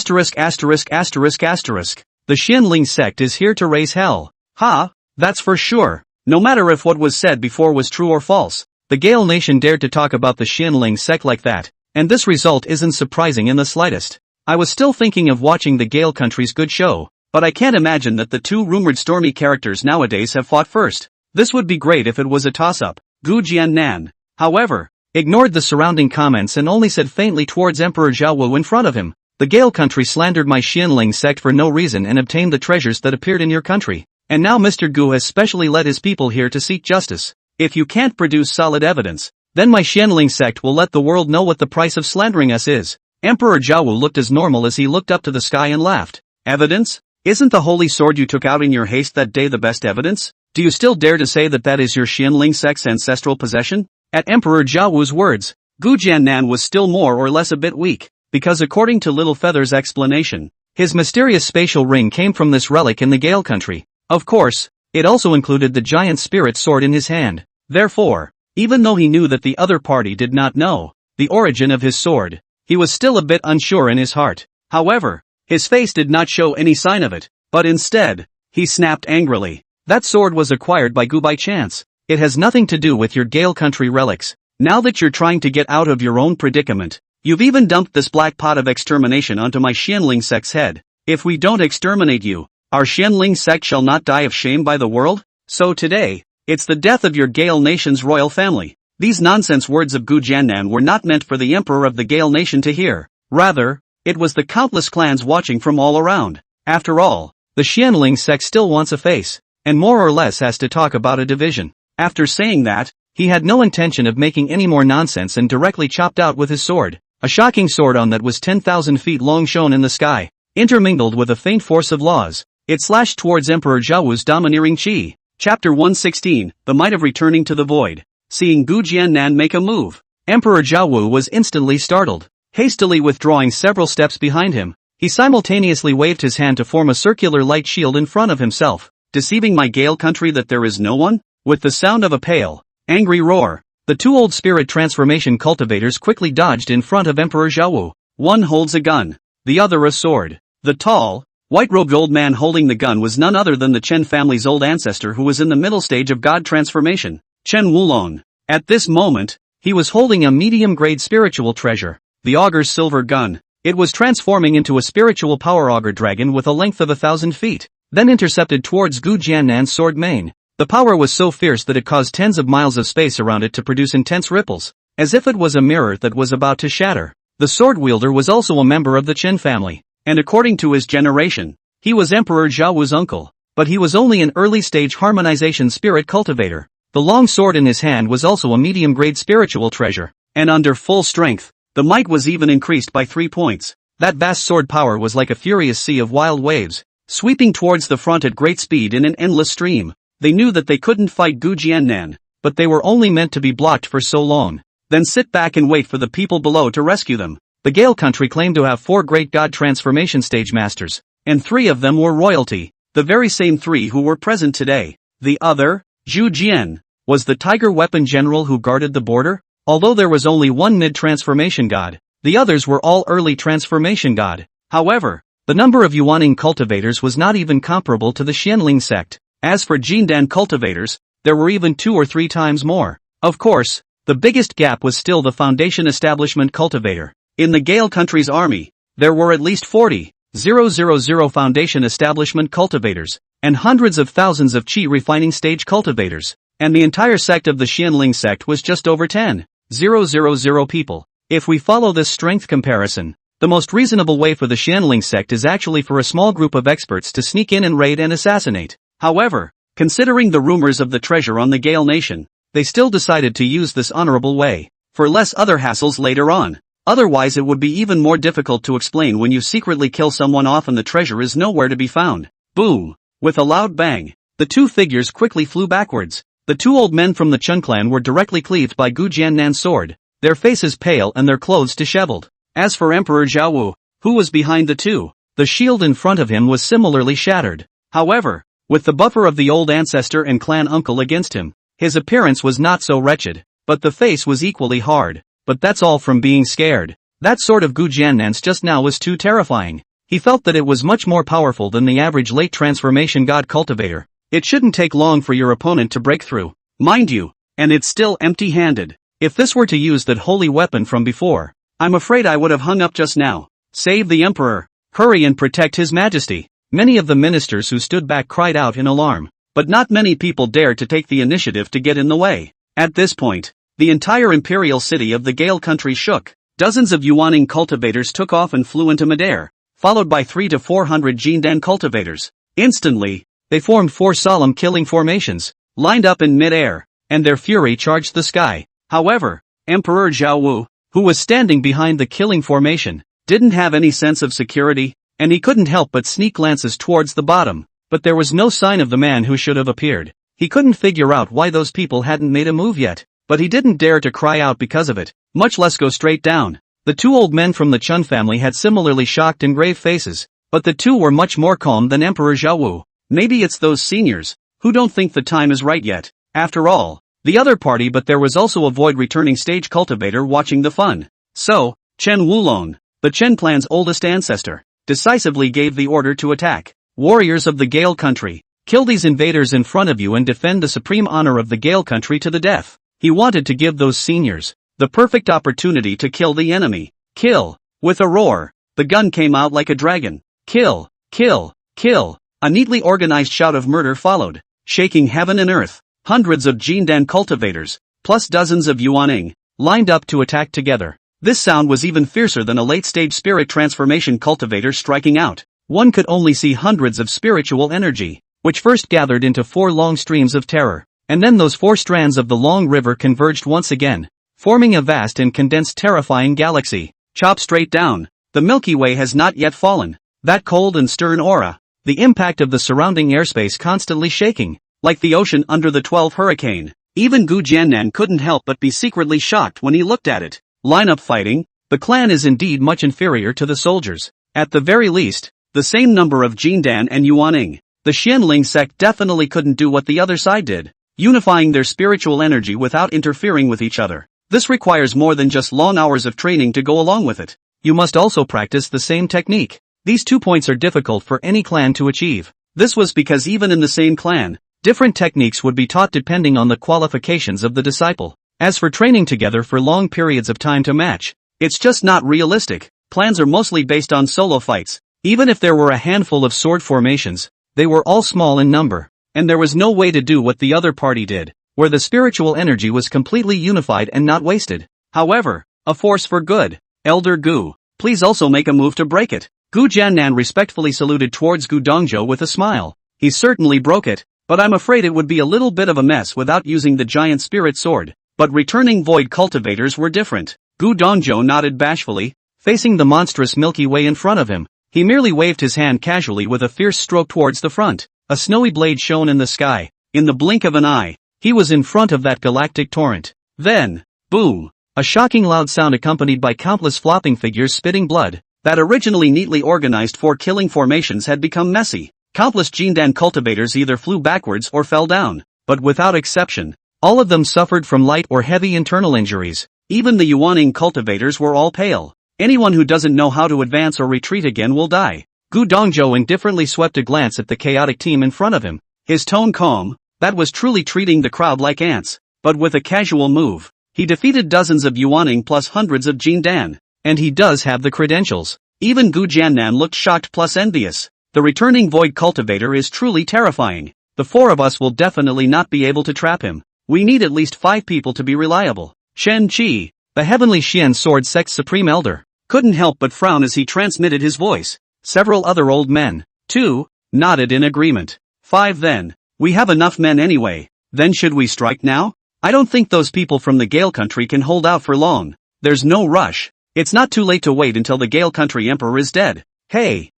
Xianling sect is here to raise hell. Ha, that's for sure. No matter if what was said before was true or false, the Gale nation dared to talk about the Xianling sect like that, and this result isn't surprising in the slightest. I was still thinking of watching the Gale country's good show, but I can't imagine that the 2 rumored stormy characters nowadays have fought first. This would be great if it was a toss-up. Gu Jiannan, however, ignored the surrounding comments and only said faintly towards Emperor Zhao in front of him, The Gale country slandered my Xianling sect for no reason and obtained the treasures that appeared in your country. And now Mr. Gu has specially led his people here to seek justice. If you can't produce solid evidence, then my Xianling sect will let the world know what the price of slandering us is. Emperor Jiawu looked as normal as he looked up to the sky and laughed. Evidence? Isn't the holy sword you took out in your haste that day the best evidence? Do you still dare to say that that is your Xianling sect's ancestral possession? At Emperor Jiawu's words, Gu Jiannan was still more or less a bit weak, because according to Little Feather's explanation, his mysterious spatial ring came from this relic in the Gale country. Of course, it also included the giant spirit sword in his hand. Therefore, even though he knew that the other party did not know the origin of his sword, he was still a bit unsure in his heart. However, his face did not show any sign of it, but instead, he snapped angrily. That sword was acquired by Gu by chance. It has nothing to do with your Gale country relics. Now that you're trying to get out of your own predicament, you've even dumped this black pot of extermination onto my Xianling sect's head. If we don't exterminate you, our Xianling sect shall not die of shame by the world? So today, it's the death of your Gale nation's royal family. These nonsense words of Gu Jiannan were not meant for the emperor of the Gale nation to hear. Rather, it was the countless clans watching from all around. After all, the Xianling sect still wants a face, and more or less has to talk about a division. After saying that, he had no intention of making any more nonsense and directly chopped out with his sword. A shocking sword on that was 10,000 feet long shone in the sky, intermingled with a faint force of laws. It slashed towards Emperor Jiawu's domineering chi. Chapter 116, The Might of Returning to the Void. Seeing Gu Jiannan make a move, Emperor Jiawu was instantly startled. Hastily withdrawing several steps behind him, he simultaneously waved his hand to form a circular light shield in front of himself. Deceiving my Gale country that there is no one? With the sound of a pale, angry roar, the two old spirit transformation cultivators quickly dodged in front of Emperor Jiawu. One holds a gun, the other a sword. The tall, white-robed old man holding the gun was none other than the Chen family's old ancestor who was in the middle stage of god transformation, Chen Wulong. At this moment, he was holding a medium-grade spiritual treasure, the Augur's silver gun. It was transforming into a spiritual power augur dragon with a length of 1,000 feet, then intercepted towards Gu Jiannan's sword mane. The power was so fierce that it caused tens of miles of space around it to produce intense ripples, as if it was a mirror that was about to shatter. The sword wielder was also a member of the Chen family, and according to his generation, he was Emperor Jiawu's uncle, but he was only an early-stage harmonization spirit cultivator. The long sword in his hand was also a medium-grade spiritual treasure, and under full strength, the might was even increased by 3 points. That vast sword power was like a furious sea of wild waves, sweeping towards the front at great speed in an endless stream. They knew that they couldn't fight Gu Jiannan, but they were only meant to be blocked for so long, then sit back and wait for the people below to rescue them. The Gale country claimed to have 4 great god transformation stage masters, and 3 of them were royalty, the very same 3 who were present today. The other, Zhu Jian, was the tiger weapon general who guarded the border. Although there was only one mid-transformation god, the others were all early transformation god. However, the number of Yuaning cultivators was not even comparable to the Xianling sect. As for Jindan cultivators, there were even 2 or 3 times more. Of course, the biggest gap was still the Foundation Establishment cultivator. In the Gale country's army, there were at least 40,000 Foundation Establishment cultivators, and hundreds of thousands of Qi refining stage cultivators, and the entire sect of the Xianling sect was just over 10,000 people. If we follow this strength comparison, the most reasonable way for the Xianling sect is actually for a small group of experts to sneak in and raid and assassinate. However, considering the rumors of the treasure on the Gale nation, they still decided to use this honorable way, for less other hassles later on. Otherwise it would be even more difficult to explain when you secretly kill someone off and the treasure is nowhere to be found. Boom! With a loud bang, the 2 figures quickly flew backwards. The 2 old men from the Chun clan were directly cleaved by Gu Jiannan's sword, their faces pale and their clothes disheveled. As for Emperor Jiawu, who was behind the 2, the shield in front of him was similarly shattered. However, with the buffer of the old ancestor and clan uncle against him, his appearance was not so wretched, but the face was equally hard. But that's all from being scared. That sword of Gu Jiannan's just now was too terrifying. He felt that it was much more powerful than the average late transformation god cultivator. It shouldn't take long for your opponent to break through, mind you, and it's still empty-handed. If this were to use that holy weapon from before, I'm afraid I would have hung up just now. Save the emperor, hurry and protect his majesty. Many of the ministers who stood back cried out in alarm, but not many people dared to take the initiative to get in the way. At this point, the entire imperial city of the Gale country shook. Dozens of Yuaning cultivators took off and flew into midair, followed by 300 to 400 Jindan cultivators. Instantly, they formed 4 solemn killing formations, lined up in mid-air, and their fury charged the sky. However, Emperor Zhao Wu, who was standing behind the killing formation, didn't have any sense of security, and he couldn't help but sneak glances towards the bottom, but there was no sign of the man who should have appeared. He couldn't figure out why those people hadn't made a move yet, but he didn't dare to cry out because of it, much less go straight down. The 2 old men from the Chun family had similarly shocked and grave faces, but the 2 were much more calm than Emperor Zhao Wu. Maybe it's those seniors, who don't think the time is right yet. After all, the other party, but there was also a void returning stage cultivator watching the fun. So, Chen Wulong, the Chen clan's oldest ancestor, decisively gave the order to attack. Warriors of the Gale country, kill these invaders in front of you and defend the supreme honor of the Gale country to the death. He wanted to give those seniors the perfect opportunity to kill the enemy. Kill! With a roar, the gun came out like a dragon. Kill! Kill! Kill! A neatly organized shout of murder followed, shaking heaven and earth. Hundreds of Jindan cultivators, plus dozens of Yuaning, lined up to attack together. This sound was even fiercer than a late-stage spirit transformation cultivator striking out. One could only see hundreds of spiritual energy, which first gathered into 4 long streams of terror, and then those 4 strands of the long river converged once again, forming a vast and condensed terrifying galaxy. Chop straight down. The Milky Way has not yet fallen. That cold and stern aura, the impact of the surrounding airspace constantly shaking, like the ocean under the 12th hurricane. Even Gu Jiannan couldn't help but be secretly shocked when he looked at it. Line-up fighting, the clan is indeed much inferior to the soldiers. At the very least, the same number of Jindan and Yuaning. The Xianling sect definitely couldn't do what the other side did, unifying their spiritual energy without interfering with each other. This requires more than just long hours of training to go along with it. You must also practice the same technique. These 2 points are difficult for any clan to achieve. This was because even in the same clan, different techniques would be taught depending on the qualifications of the disciple. As for training together for long periods of time to match, it's just not realistic. Plans are mostly based on solo fights. Even if there were a handful of sword formations, they were all small in number, and there was no way to do what the other party did, where the spiritual energy was completely unified and not wasted. However, a force for good. Elder Gu, please also make a move to break it. Gu Jiannan respectfully saluted towards Gu Dongzhou with a smile. He certainly broke it, but I'm afraid it would be a little bit of a mess without using the giant spirit sword. But returning void cultivators were different. Gu Dongzhou nodded bashfully, facing the monstrous Milky Way in front of him. He merely waved his hand casually with a fierce stroke towards the front. A snowy blade shone in the sky. In the blink of an eye, he was in front of that galactic torrent. Then, boom! A shocking loud sound accompanied by countless flopping figures spitting blood. That originally neatly organized 4 killing formations had become messy. Countless Jindan cultivators either flew backwards or fell down, but without exception, all of them suffered from light or heavy internal injuries. Even the Yuaning cultivators were all pale. Anyone who doesn't know how to advance or retreat again will die. Gu Dongzhou indifferently swept a glance at the chaotic team in front of him. His tone calm, that was truly treating the crowd like ants. But with a casual move, he defeated dozens of Yuaning plus hundreds of Jindan. And he does have the credentials. Even Gu Jiannan looked shocked plus envious. The returning void cultivator is truly terrifying. The 4 of us will definitely not be able to trap him. We need at least 5 people to be reliable. Shen Qi, the heavenly Xian sword sect's supreme elder, couldn't help but frown as he transmitted his voice. Several other old men, too, nodded in agreement. 5 then. We have enough men anyway. Then should we strike now? I don't think those people from the Gale country can hold out for long. There's no rush. It's not too late to wait until the Gale country emperor is dead. Hey,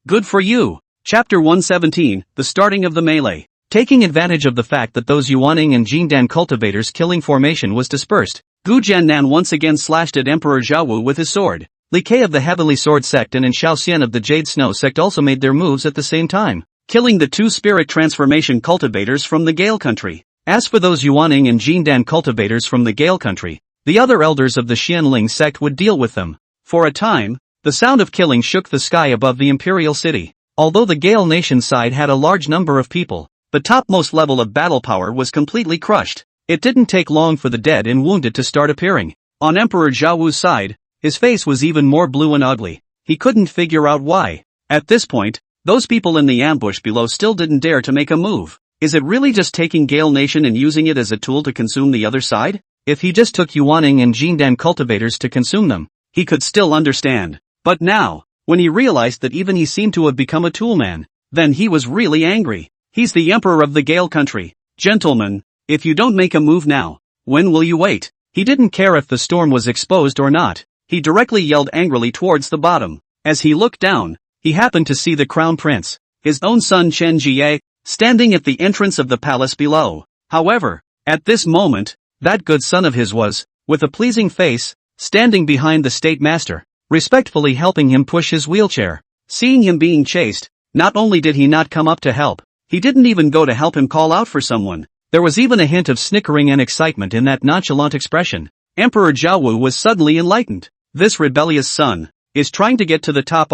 good for you. Chapter 117, the starting of the melee. Taking advantage of the fact that those Yuaning and Jindan cultivators' killing formation was dispersed, Gu Jiannan once again slashed at Emperor Zhao Wu with his sword. Li Kei of the Heavenly Sword Sect and Shao Xian of the Jade Snow Sect also made their moves at the same time, killing the 2 spirit transformation cultivators from the Gale country. As for those Yuaning and Jindan cultivators from the Gale country, the other elders of the Xianling sect would deal with them. For a time, the sound of killing shook the sky above the imperial city. Although the Gale nation side had a large number of people, the topmost level of battle power was completely crushed. It didn't take long for the dead and wounded to start appearing. On Emperor Zhao Wu's side, his face was even more blue and ugly. He couldn't figure out why. At this point, those people in the ambush below still didn't dare to make a move. Is it really just taking Gale Nation and using it as a tool to consume the other side? If he just took Yuaning and Jindan cultivators to consume them, he could still understand. But now, when he realized that even he seemed to have become a toolman, then he was really angry. He's the emperor of the Gale country. Gentlemen, if you don't make a move now, when will you wait? He didn't care if the storm was exposed or not. He directly yelled angrily towards the bottom. As he looked down, he happened to see the crown prince, his own son Chen Jie, standing at the entrance of the palace below. However, at this moment, that good son of his was, with a pleasing face, standing behind the state master, respectfully helping him push his wheelchair. Seeing him being chased, not only did he not come up to help, he didn't even go to help him call out for someone. There was even a hint of snickering and excitement in that nonchalant expression. Emperor Zhao was suddenly enlightened. This rebellious son is trying to get to the top.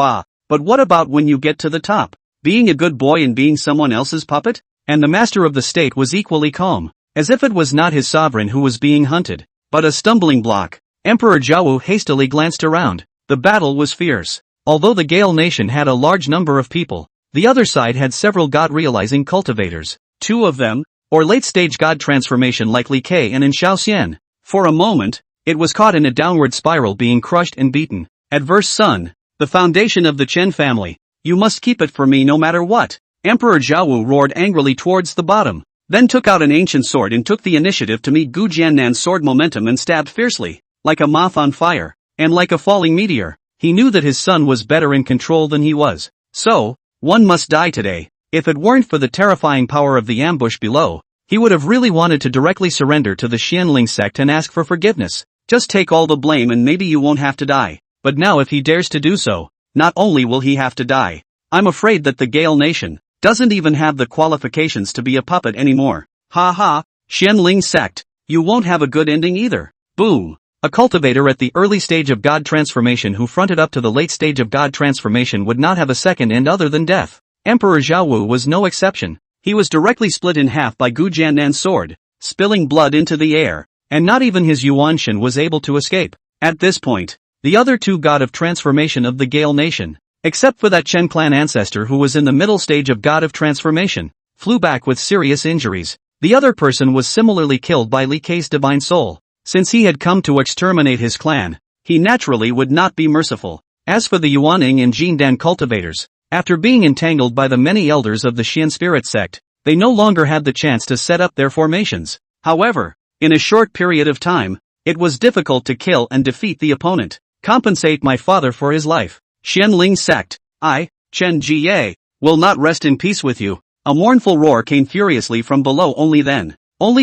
But what about when you get to the top? Being a good boy and being someone else's puppet? And the master of the state was equally calm, as if it was not his sovereign who was being hunted, but a stumbling block. Emperor Zhao hastily glanced around. The battle was fierce. Although the Gale nation had a large number of people, the other side had several god-realizing cultivators. Two of them, or late-stage god transformation like Li Kei and in Xiaoxian. For a moment, it was caught in a downward spiral being crushed and beaten. Adverse son, the foundation of the Chen family, you must keep it for me no matter what. Emperor Zhao roared angrily towards the bottom, then took out an ancient sword and took the initiative to meet Gu Jiannan's sword momentum and stabbed fiercely, like a moth on fire, and like a falling meteor. He knew that his son was better in control than he was. So, one must die today. If it weren't for the terrifying power of the ambush below, he would have really wanted to directly surrender to the Xianling sect and ask for forgiveness. Just take all the blame and maybe you won't have to die. But now if he dares to do so, not only will he have to die, I'm afraid that the Gale nation doesn't even have the qualifications to be a puppet anymore. Ha ha, Xianling sect, you won't have a good ending either. Boom. A cultivator at the early stage of god transformation who fronted up to the late stage of god transformation would not have a second end other than death. Emperor Zhao was no exception. He was directly split in half by Gu Jiannan's sword, spilling blood into the air, and not even his Yuanshan was able to escape. At this point, the other two god of transformation of the Gale nation, except for that Chen clan ancestor who was in the middle stage of god of transformation, flew back with serious injuries. The other person was similarly killed by Li Kei's divine soul. Since he had come to exterminate his clan, he naturally would not be merciful. As for the Yuaning and Jindan cultivators, after being entangled by the many elders of the Xian spirit sect, they no longer had the chance to set up their formations. However, in a short period of time, it was difficult to kill and defeat the opponent. Compensate my father for his life. Xianling sect, I, Chen Jie, will not rest in peace with you. A mournful roar came furiously from below only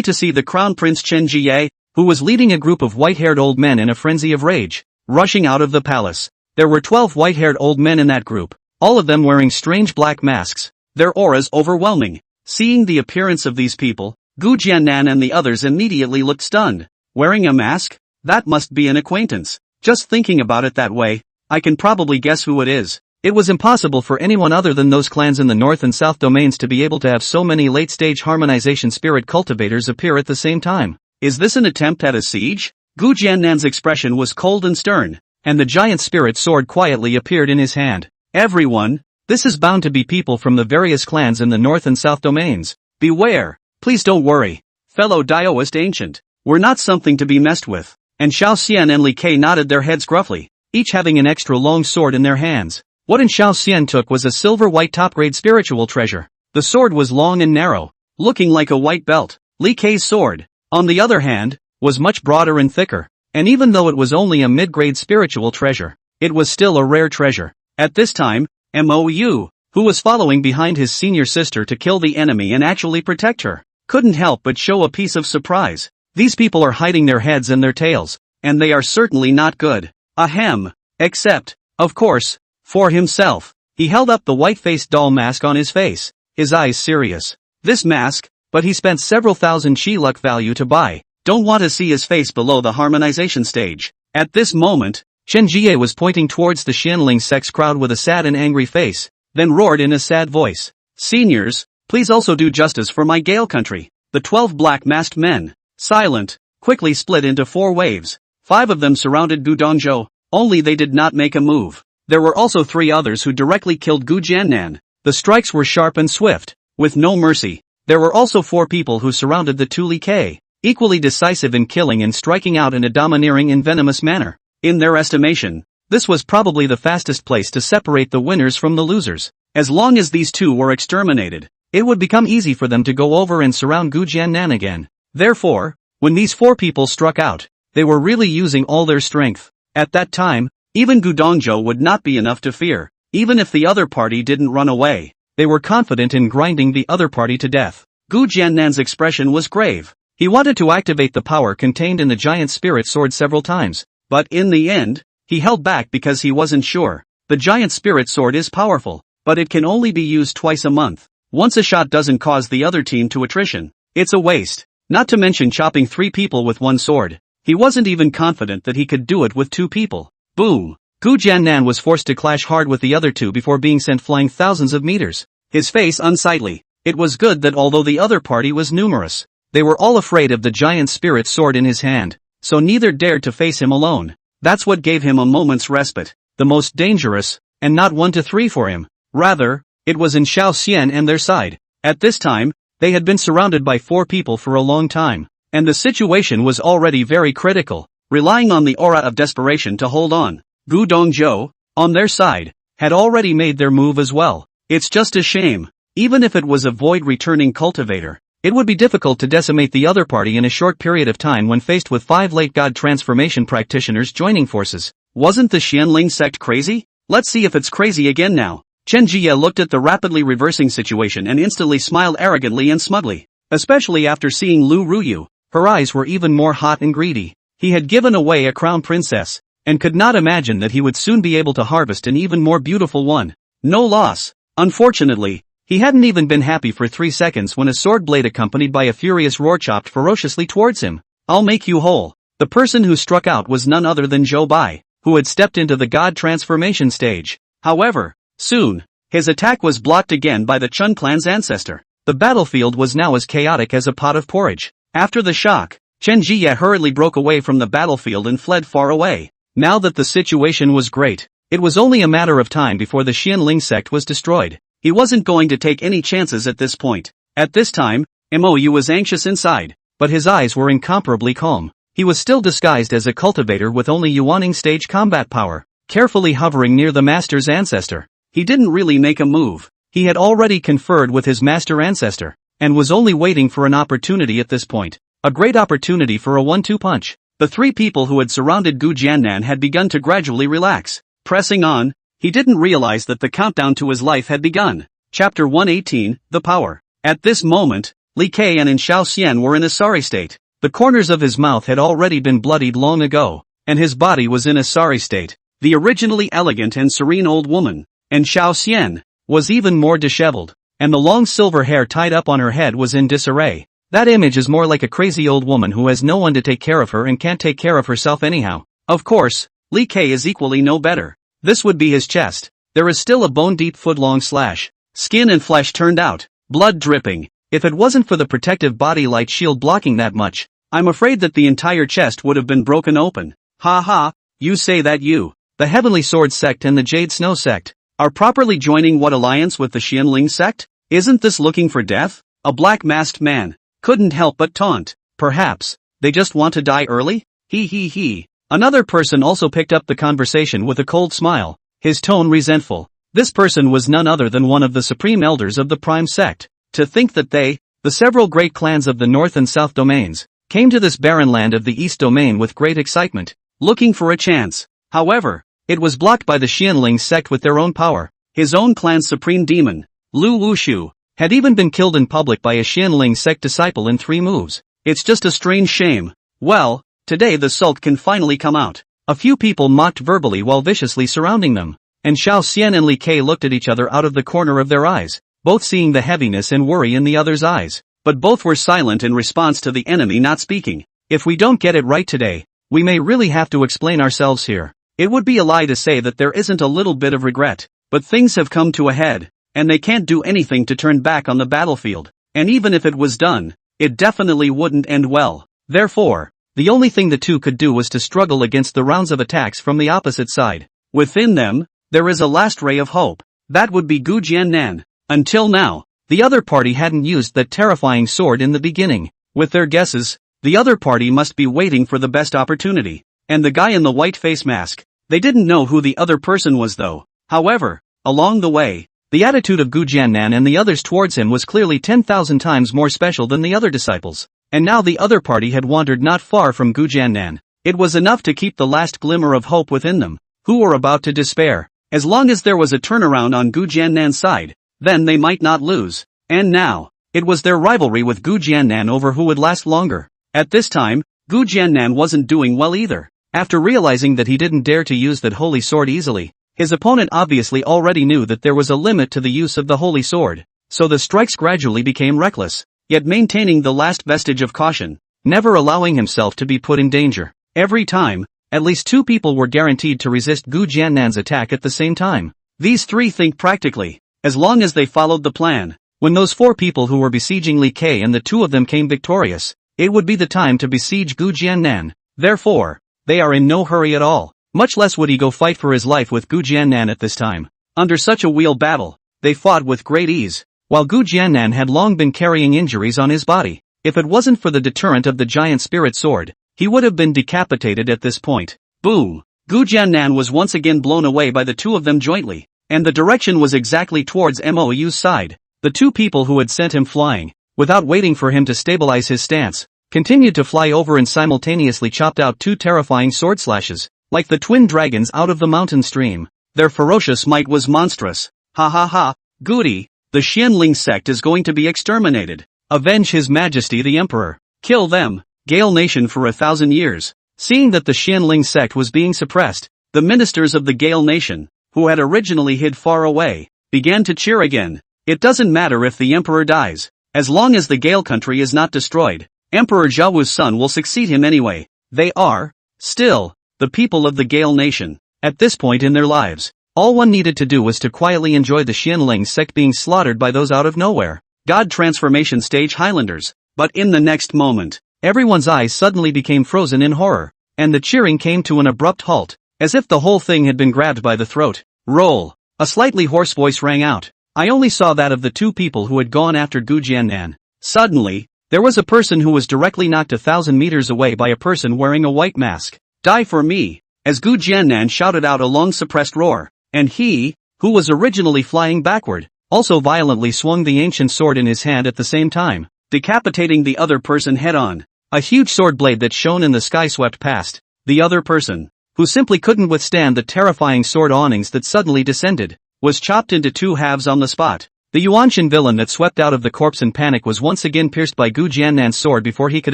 to see the crown prince Chen Jie, who was leading a group of white-haired old men in a frenzy of rage, rushing out of the palace. There were 12 white-haired old men in that group, all of them wearing strange black masks, their auras overwhelming. Seeing the appearance of these people, Gu Jiannan and the others immediately looked stunned. Wearing a mask? That must be an acquaintance. Just thinking about it that way, I can probably guess who it is. It was impossible for anyone other than those clans in the north and south domains to be able to have so many late-stage harmonization spirit cultivators appear at the same time. Is this an attempt at a siege? Gu Jiannan's expression was cold and stern, and the giant spirit sword quietly appeared in his hand. Everyone, this is bound to be people from the various clans in the north and south domains. Beware. Please don't worry. Fellow Daoist ancient, we're not something to be messed with. And Xiaoxian and Li Kei nodded their heads gruffly, each having an extra long sword in their hands. What Xiaoxian took was a silver white top-grade spiritual treasure. The sword was long and narrow, looking like a white belt. Li Kei's sword, on the other hand, was much broader and thicker, and even though it was only a mid-grade spiritual treasure, it was still a rare treasure. At this time, Mou, who was following behind his senior sister to kill the enemy and actually protect her, couldn't help but show a piece of surprise. These people are hiding their heads and their tails, and they are certainly not good. Ahem. Except, of course, for himself. He held up the white-faced doll mask on his face, his eyes serious. This mask, but he spent several thousand chi luck value to buy. Don't want to see his face below the harmonization stage. At this moment, Chen Jie was pointing towards the Xianling sect's crowd with a sad and angry face, then roared in a sad voice. Seniors, please also do justice for my Gale country. The 12 black-masked men, silent, quickly split into 4 waves. 5 of them surrounded Gu Dongzhou, only they did not make a move. There were also 3 others who directly killed Gu Jiannan. The strikes were sharp and swift, with no mercy. There were also 4 people who surrounded the 2 Li Kei. equally decisive in killing and striking out in a domineering and venomous manner. In their estimation, this was probably the fastest place to separate the winners from the losers. As long as these two were exterminated, it would become easy for them to go over and surround Gu Jiannan again. Therefore, when these four people struck out, they were really using all their strength. At that time, even Gu Dongzhou would not be enough to fear, even if the other party didn't run away. They were confident in grinding the other party to death. Gu Jiannan's expression was grave. He wanted to activate the power contained in the giant spirit sword several times, but in the end, he held back because he wasn't sure. The giant spirit sword is powerful, but it can only be used twice a month. Once a shot doesn't cause the other team to attrition, it's a waste. Not to mention chopping 3 people with one sword. He wasn't even confident that he could do it with 2 people. Boom! Gu Jiannan was forced to clash hard with the other two before being sent flying thousands of meters. His face unsightly. It was good that although the other party was numerous, they were all afraid of the giant spirit sword in his hand, so neither dared to face him alone. That's what gave him a moment's respite. The most dangerous, and not 1 to 3 for him. Rather, it was in Xiao Xian and their side. At this time, they had been surrounded by 4 people for a long time, and the situation was already very critical, relying on the aura of desperation to hold on. Gu Dongzhou, on their side, had already made their move as well. It's just a shame. Even if it was a void-returning cultivator, it would be difficult to decimate the other party in a short period of time when faced with 5 late god transformation practitioners joining forces. Wasn't the Xianling sect crazy? Let's see if it's crazy again now. Chen Jie looked at the rapidly reversing situation and instantly smiled arrogantly and smugly. Especially after seeing Lu Ruyu, her eyes were even more hot and greedy. He had given away a crown princess, and could not imagine that he would soon be able to harvest an even more beautiful one. No loss. Unfortunately, he hadn't even been happy for 3 seconds when a sword blade accompanied by a furious roar chopped ferociously towards him. I'll make you whole. The person who struck out was none other than Zhou Bai, who had stepped into the god transformation stage. However, soon, his attack was blocked again by the Chun clan's ancestor. The battlefield was now as chaotic as a pot of porridge. After the shock, Chen Jie hurriedly broke away from the battlefield and fled far away. Now that the situation was great, it was only a matter of time before the Xianling sect was destroyed. He wasn't going to take any chances at this point. At this time, Mou was anxious inside, but his eyes were incomparably calm. He was still disguised as a cultivator with only Yuaning stage combat power, carefully hovering near the master's ancestor. He didn't really make a move. He had already conferred with his master ancestor, and was only waiting for an opportunity at this point. A great opportunity for a 1-2 punch. The 3 people who had surrounded Gu Jiannan had begun to gradually relax. Pressing on, he didn't realize that the countdown to his life had begun. Chapter 118, The Power. At this moment, Li Kai and Xiao Xian were in a sorry state. The corners of his mouth had already been bloodied long ago, and his body was in a sorry state. The originally elegant and serene old woman, and Xiao Xian, was even more disheveled, and the long silver hair tied up on her head was in disarray. That image is more like a crazy old woman who has no one to take care of her and can't take care of herself anyhow. Of course, Li Kai is equally no better. This would be his chest. There is still a bone-deep foot-long slash. Skin and flesh turned out, blood dripping. If it wasn't for the protective body light shield blocking that much, I'm afraid that the entire chest would have been broken open. Ha ha, you say that you, the Heavenly Sword Sect and the Jade Snow Sect, are properly joining what alliance with the Xianling Sect? Isn't this looking for death? A black-masked man couldn't help but taunt. Perhaps, they just want to die early? He. Another person also picked up the conversation with a cold smile, his tone resentful. This person was none other than one of the supreme elders of the Prime Sect. To think that they, the several great clans of the North and South domains, came to this barren land of the East domain with great excitement, looking for a chance. However, it was blocked by the Xianling sect with their own power. His own clan's supreme demon, Lu Wushu, had even been killed in public by a Xianling sect disciple in 3 moves. It's just a strange shame. Well, today the sulk can finally come out. A few people mocked verbally while viciously surrounding them, and Xiao Xian and Li Kai looked at each other out of the corner of their eyes, both seeing the heaviness and worry in the other's eyes. But both were silent in response to the enemy not speaking. If we don't get it right today, we may really have to explain ourselves here. It would be a lie to say that there isn't a little bit of regret, but things have come to a head, and they can't do anything to turn back on the battlefield, and even if it was done, it definitely wouldn't end well. Therefore, the only thing the two could do was to struggle against the rounds of attacks from the opposite side. Within them, there is a last ray of hope. That would be Gu Jiannan. Until now, the other party hadn't used that terrifying sword in the beginning. With their guesses, The other party must be waiting for the best opportunity. And the guy in the white face mask. They didn't know who the other person was though. However, along the way, the attitude of Gu Jiannan and the others towards him was clearly 10,000 times more special than the other disciples. And now the other party had wandered not far from Gu Jiannan. It was enough to keep the last glimmer of hope within them, who were about to despair. As long as there was a turnaround on Gu Jiannan's side, then they might not lose. And now, it was their rivalry with Gu Jiannan over who would last longer. At this time, Gu Jiannan wasn't doing well either. After realizing that he didn't dare to use that holy sword easily, his opponent obviously already knew that there was a limit to the use of the holy sword, so the strikes gradually became reckless, yet maintaining the last vestige of caution, never allowing himself to be put in danger. Every time, at least 2 people were guaranteed to resist Gu Jiannan's attack at the same time. These 3 think practically, as long as they followed the plan. When those 4 people who were besieging Li Kai and the 2 of them came victorious, it would be the time to besiege Gu Jiannan. Therefore, they are in no hurry at all. Much less would he go fight for his life with Gu Jiannan at this time. Under such a wheel battle, they fought with great ease, while Gu Jiannan had long been carrying injuries on his body. If it wasn't for the deterrent of the giant spirit sword, he would have been decapitated at this point. Boom! Gu Jiannan was once again blown away by the 2 of them jointly, and the direction was exactly towards Mou's side. The 2 people who had sent him flying, without waiting for him to stabilize his stance, continued to fly over and simultaneously chopped out 2 terrifying sword slashes, like the twin dragons out of the mountain stream. Their ferocious might was monstrous. Ha ha ha, Goody, the Xianling sect is going to be exterminated. Avenge His Majesty the Emperor. Kill them, Gale Nation for 1,000 years. Seeing that the Xianling sect was being suppressed, the ministers of the Gale Nation, who had originally hid far away, began to cheer again. It doesn't matter if the emperor dies, as long as the Gale country is not destroyed. Emperor Zhaowu's son will succeed him anyway. They are, still, the people of the Gale Nation. At this point in their lives, all one needed to do was to quietly enjoy the Xianling sect being slaughtered by those out of nowhere. God transformation stage Highlanders. But in the next moment, everyone's eyes suddenly became frozen in horror, and the cheering came to an abrupt halt, as if the whole thing had been grabbed by the throat. Roll! A slightly hoarse voice rang out. I only saw that of the 2 people who had gone after Gu Jiannan. Suddenly, there was a person who was directly knocked 1,000 meters away by a person wearing a white mask. Die for me! As Gu Jiannan shouted out a long-suppressed roar, and he, who was originally flying backward, also violently swung the ancient sword in his hand at the same time, decapitating the other person head-on. A huge sword blade that shone in the sky swept past. The other person, who simply couldn't withstand the terrifying sword awnings that suddenly descended, was chopped into 2 halves on the spot. The Yuanshan villain that swept out of the corpse in panic was once again pierced by Gu Jiannan's sword before he could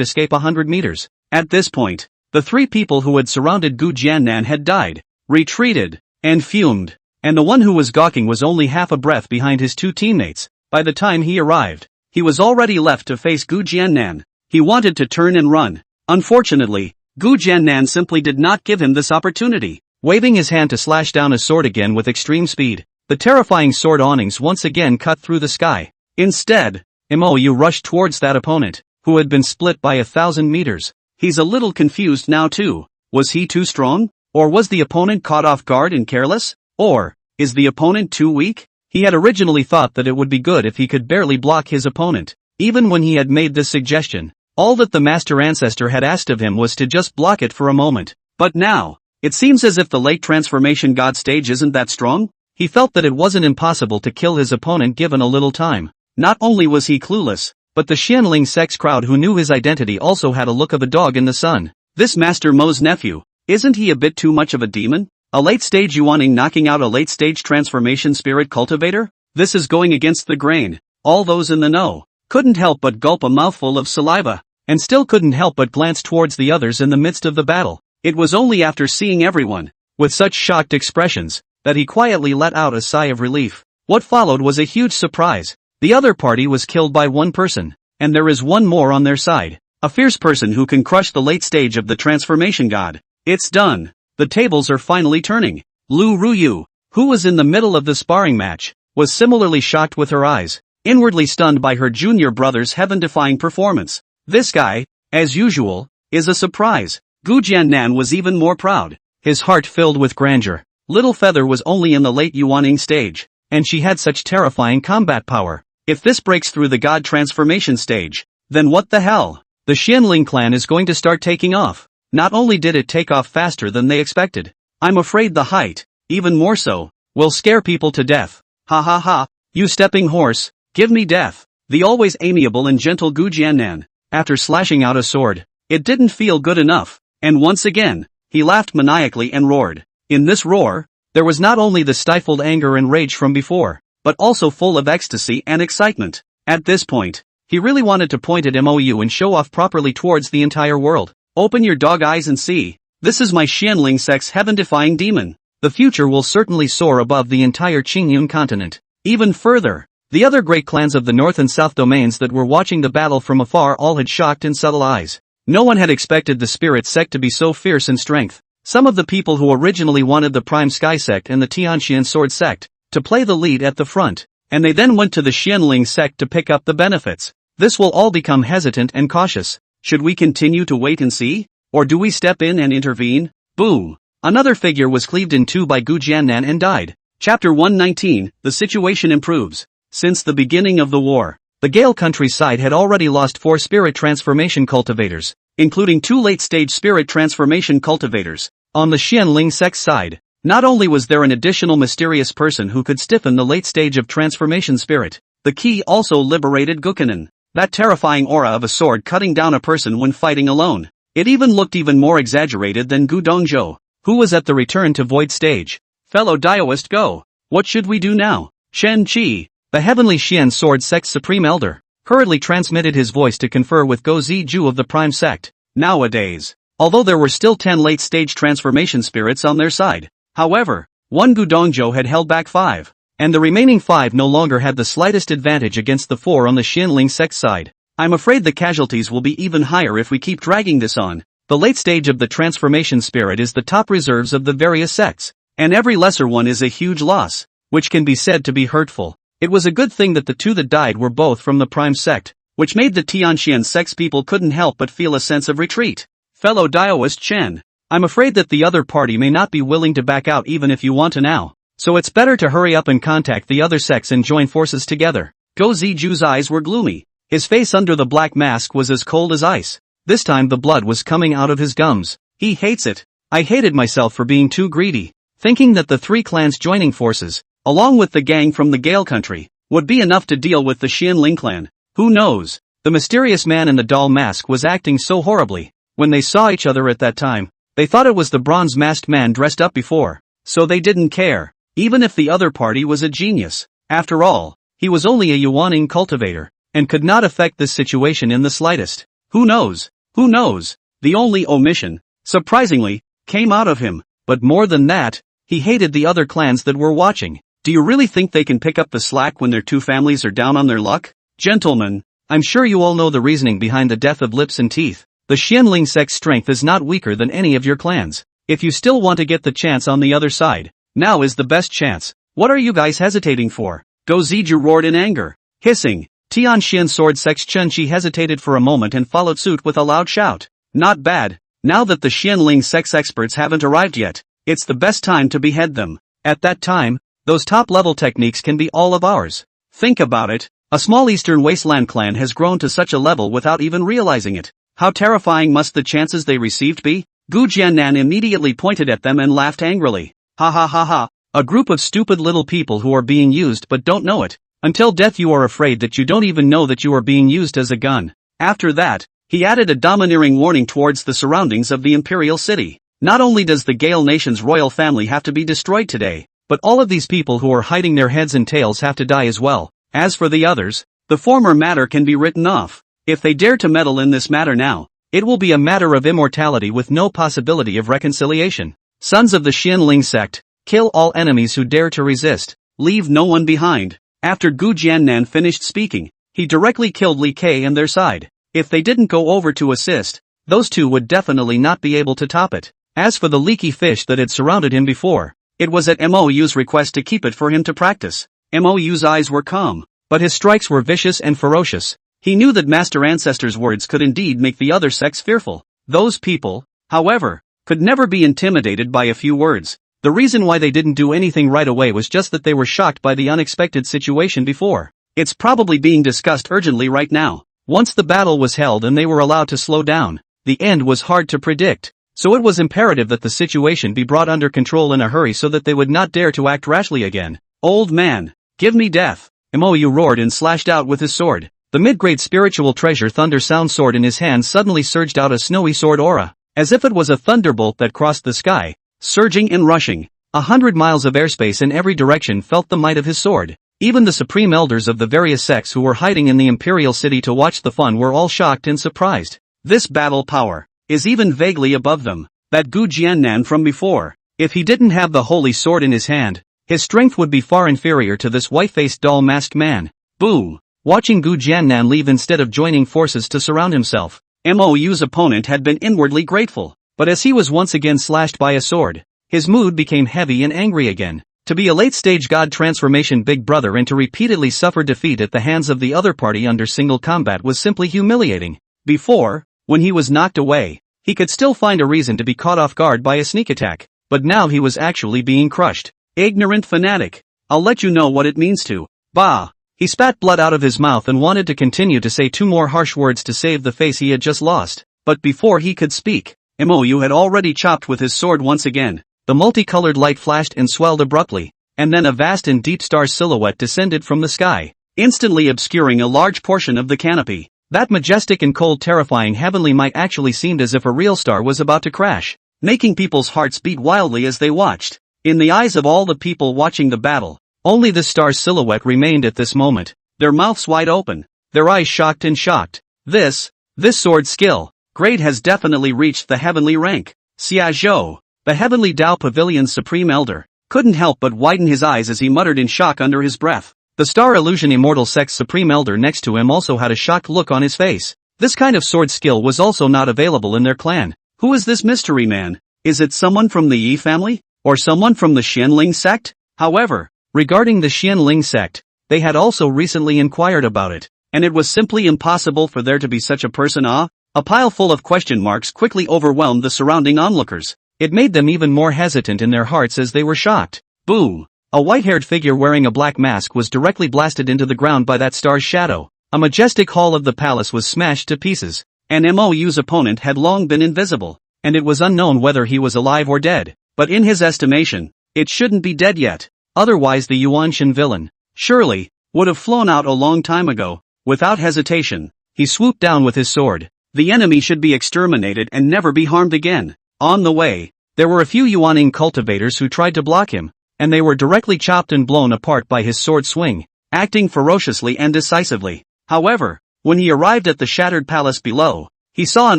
escape 100 meters. At this point, the 3 people who had surrounded Gu Jiannan had died, retreated, and fumed, and the one who was gawking was only half a breath behind his 2 teammates. By the time he arrived, he was already left to face Gu Jiannan. He wanted to turn and run. Unfortunately, Gu Jiannan simply did not give him this opportunity. Waving his hand to slash down his sword again with extreme speed, the terrifying sword awnings once again cut through the sky. Instead, Mou rushed towards that opponent, who had been split by 1,000 meters. He's a little confused now too. Was he too strong? Or was the opponent caught off guard and careless? Or, is the opponent too weak? He had originally thought that it would be good if he could barely block his opponent. Even when he had made this suggestion, all that the Master Ancestor had asked of him was to just block it for a moment. But now, it seems as if the late transformation god stage isn't that strong. He felt that it wasn't impossible to kill his opponent given a little time. Not only was he clueless, but the Xianling sect's crowd who knew his identity also had a look of a dog in the sun. This Master Mo's nephew, isn't he a bit too much of a demon? A late-stage Yuaning knocking out a late-stage transformation spirit cultivator? This is going against the grain. All those in the know couldn't help but gulp a mouthful of saliva, and still couldn't help but glance towards the others in the midst of the battle. It was only after seeing everyone with such shocked expressions that he quietly let out a sigh of relief. What followed was a huge surprise. The other party was killed by 1 person, and there is 1 more on their side. A fierce person who can crush the late stage of the transformation god. It's done. The tables are finally turning. Lu Ruyu, who was in the middle of the sparring match, was similarly shocked with her eyes, inwardly stunned by her junior brother's heaven-defying performance. This guy, as usual, is a surprise. Gu Jiannan was even more proud, his heart filled with grandeur. Little Feather was only in the late Yuaning stage, and she had such terrifying combat power. If this breaks through the god transformation stage, then what the hell? the Xianling clan is going to start taking off. Not only did it take off faster than they expected, I'm afraid the height, even more so, will scare people to death. Ha ha ha, you stepping horse, give me death. The always amiable and gentle Gu Jiannan, after slashing out a sword, it didn't feel good enough, and once again, he laughed maniacally and roared. In this roar, there was not only the stifled anger and rage from before, but also full of ecstasy and excitement. At this point, he really wanted to point at Mou and show off properly towards the entire world. Open your dog eyes and see. This is my Xianling Sect's heaven-defying demon. The future will certainly soar above the entire Qingyun continent. Even further, the other great clans of the north and south domains that were watching the battle from afar all had shocked and subtle eyes. No one had expected the Spirit Sect to be so fierce in strength. Some of the people who originally wanted the Prime Sky Sect and the Tianxian Sword Sect to play the lead at the front, and they then went to the Xianling Sect to pick up the benefits. This will all become hesitant and cautious. Should we continue to wait and see? Or do we step in and intervene? Boom! Another figure was cleaved in two by Gu Jiannan and died. Chapter 119, The situation improves. Since the beginning of the war, the Gale countryside had already lost 4 spirit transformation cultivators, including 2 late-stage spirit transformation cultivators. On the Xianling Sect side, not only was there an additional mysterious person who could stiffen the late stage of transformation spirit, the key also liberated Gukanen, that terrifying aura of a sword cutting down a person when fighting alone. It even looked even more exaggerated than Gu Dongzhou, who was at the return to void stage. Fellow Daoist, go! What should we do now? Shen Qi, the heavenly Xian Sword Sect's supreme elder, hurriedly transmitted his voice to confer with Go Ziju of the Prime Sect. Nowadays, although there were still 10 late-stage transformation spirits on their side, however, one Gu Dongzhou had held back 5, and the remaining 5 no longer had the slightest advantage against the 4 on the Xianling Sect side. I'm afraid the casualties will be even higher if we keep dragging this on. The late stage of the transformation spirit is the top reserves of the various sects, and every lesser one is a huge loss, which can be said to be hurtful. It was a good thing that the 2 that died were both from the Prime Sect, which made the Tianxian Sect's people couldn't help but feel a sense of retreat. Fellow Daoist Chen, I'm afraid that the other party may not be willing to back out even if you want to now, so it's better to hurry up and contact the other sects and join forces together. Go Ziju's eyes were gloomy. His face under the black mask was as cold as ice. This time the blood was coming out of his gums. He hates it. I hated myself for being too greedy, thinking that the 3 clans joining forces, along with the gang from the Gale country, would be enough to deal with the Xianling clan. Who knows? The mysterious man in the doll mask was acting so horribly. When they saw each other at that time, they thought it was the bronze-masked man dressed up before, so they didn't care, even if the other party was a genius. After all, he was only a Yuaning cultivator, and could not affect this situation in the slightest. Who knows? Who knows? The only omission, surprisingly, came out of him, but more than that, he hated the other clans that were watching. Do you really think they can pick up the slack when their 2 families are down on their luck? Gentlemen, I'm sure you all know the reasoning behind the death of Lips and Teeth. The Xianling Sect's strength is not weaker than any of your clans. If you still want to get the chance on the other side, now is the best chance. What are you guys hesitating for? Go Ziju roared in anger, hissing. Tianxian Sword Sect's Chen Qi hesitated for a moment and followed suit with a loud shout. Not bad. Now that the Xianling Sect's experts haven't arrived yet, it's the best time to behead them. At that time, those top-level techniques can be all of ours. Think about it. A small eastern wasteland clan has grown to such a level without even realizing it. How terrifying must the chances they received be? Gu Jiannan immediately pointed at them and laughed angrily. Ha ha ha ha. A group of stupid little people who are being used but don't know it. Until death you are afraid that you don't even know that you are being used as a gun. After that, he added a domineering warning towards the surroundings of the imperial city. Not only does the Gale nation's royal family have to be destroyed today, but all of these people who are hiding their heads and tails have to die as well. As for the others, the former matter can be written off. If they dare to meddle in this matter now, it will be a matter of immortality with no possibility of reconciliation. Sons of the Xianling Sect, kill all enemies who dare to resist. Leave no one behind. After Gu Jiannan finished speaking, he directly killed Li Kei and their side. If they didn't go over to assist, those 2 would definitely not be able to top it. As for the leaky fish that had surrounded him before, it was at Mou's request to keep it for him to practice. Mou's eyes were calm, but his strikes were vicious and ferocious. He knew that Master Ancestor's words could indeed make the other sects fearful. Those people, however, could never be intimidated by a few words. The reason why they didn't do anything right away was just that they were shocked by the unexpected situation before. It's probably being discussed urgently right now. Once the battle was held and they were allowed to slow down, the end was hard to predict. So it was imperative that the situation be brought under control in a hurry so that they would not dare to act rashly again. Old man, give me death! Mou roared and slashed out with his sword. The mid-grade spiritual treasure thunder sound sword in his hand suddenly surged out a snowy sword aura, as if it was a thunderbolt that crossed the sky, surging and rushing. 100 miles of airspace in every direction felt the might of his sword. Even the supreme elders of the various sects who were hiding in the imperial city to watch the fun were all shocked and surprised. This battle power is even vaguely above them. That Gu Jiannan from before, if he didn't have the holy sword in his hand, his strength would be far inferior to this white-faced doll masked man. Boom! Watching Gu Jiannan leave instead of joining forces to surround himself, Mou's opponent had been inwardly grateful. But as he was once again slashed by a sword, his mood became heavy and angry again. To be a late-stage god transformation big brother and to repeatedly suffer defeat at the hands of the other party under single combat was simply humiliating. Before, when he was knocked away, he could still find a reason to be caught off guard by a sneak attack, but now he was actually being crushed. Ignorant fanatic. I'll let you know what it means to. Bah! He spat blood out of his mouth and wanted to continue to say 2 more harsh words to save the face he had just lost, but before he could speak, Mou had already chopped with his sword once again. The multicolored light flashed and swelled abruptly, and then a vast and deep star silhouette descended from the sky, instantly obscuring a large portion of the canopy. That majestic and cold terrifying heavenly might actually seemed as if a real star was about to crash, making people's hearts beat wildly as they watched. In the eyes of all the people watching the battle, only the star's silhouette remained at this moment, their mouths wide open, their eyes shocked and shocked. This sword skill, grade has definitely reached the heavenly rank. Xia Zhou, the heavenly Dao Pavilion's supreme elder, couldn't help but widen his eyes as he muttered in shock under his breath. The Star Illusion Immortal Sect's supreme elder next to him also had a shocked look on his face. This kind of sword skill was also not available in their clan. Who is this mystery man? Is it someone from the Yi family? Or someone from the Xianling sect? However, regarding the Xianling sect, they had also recently inquired about it, and it was simply impossible for there to be such a person. A pile full of question marks quickly overwhelmed the surrounding onlookers. It made them even more hesitant in their hearts as they were shocked. Boom! A white-haired figure wearing a black mask was directly blasted into the ground by that star's shadow. A majestic hall of the palace was smashed to pieces, and Mou's opponent had long been invisible, and it was unknown whether he was alive or dead. But in his estimation, it shouldn't be dead yet. Otherwise the Yuanshan villain, surely, would have flown out a long time ago. Without hesitation, he swooped down with his sword. The enemy should be exterminated and never be harmed again. On the way, there were a few Yuaning cultivators who tried to block him, and they were directly chopped and blown apart by his sword swing, acting ferociously and decisively. However, when he arrived at the shattered palace below, he saw an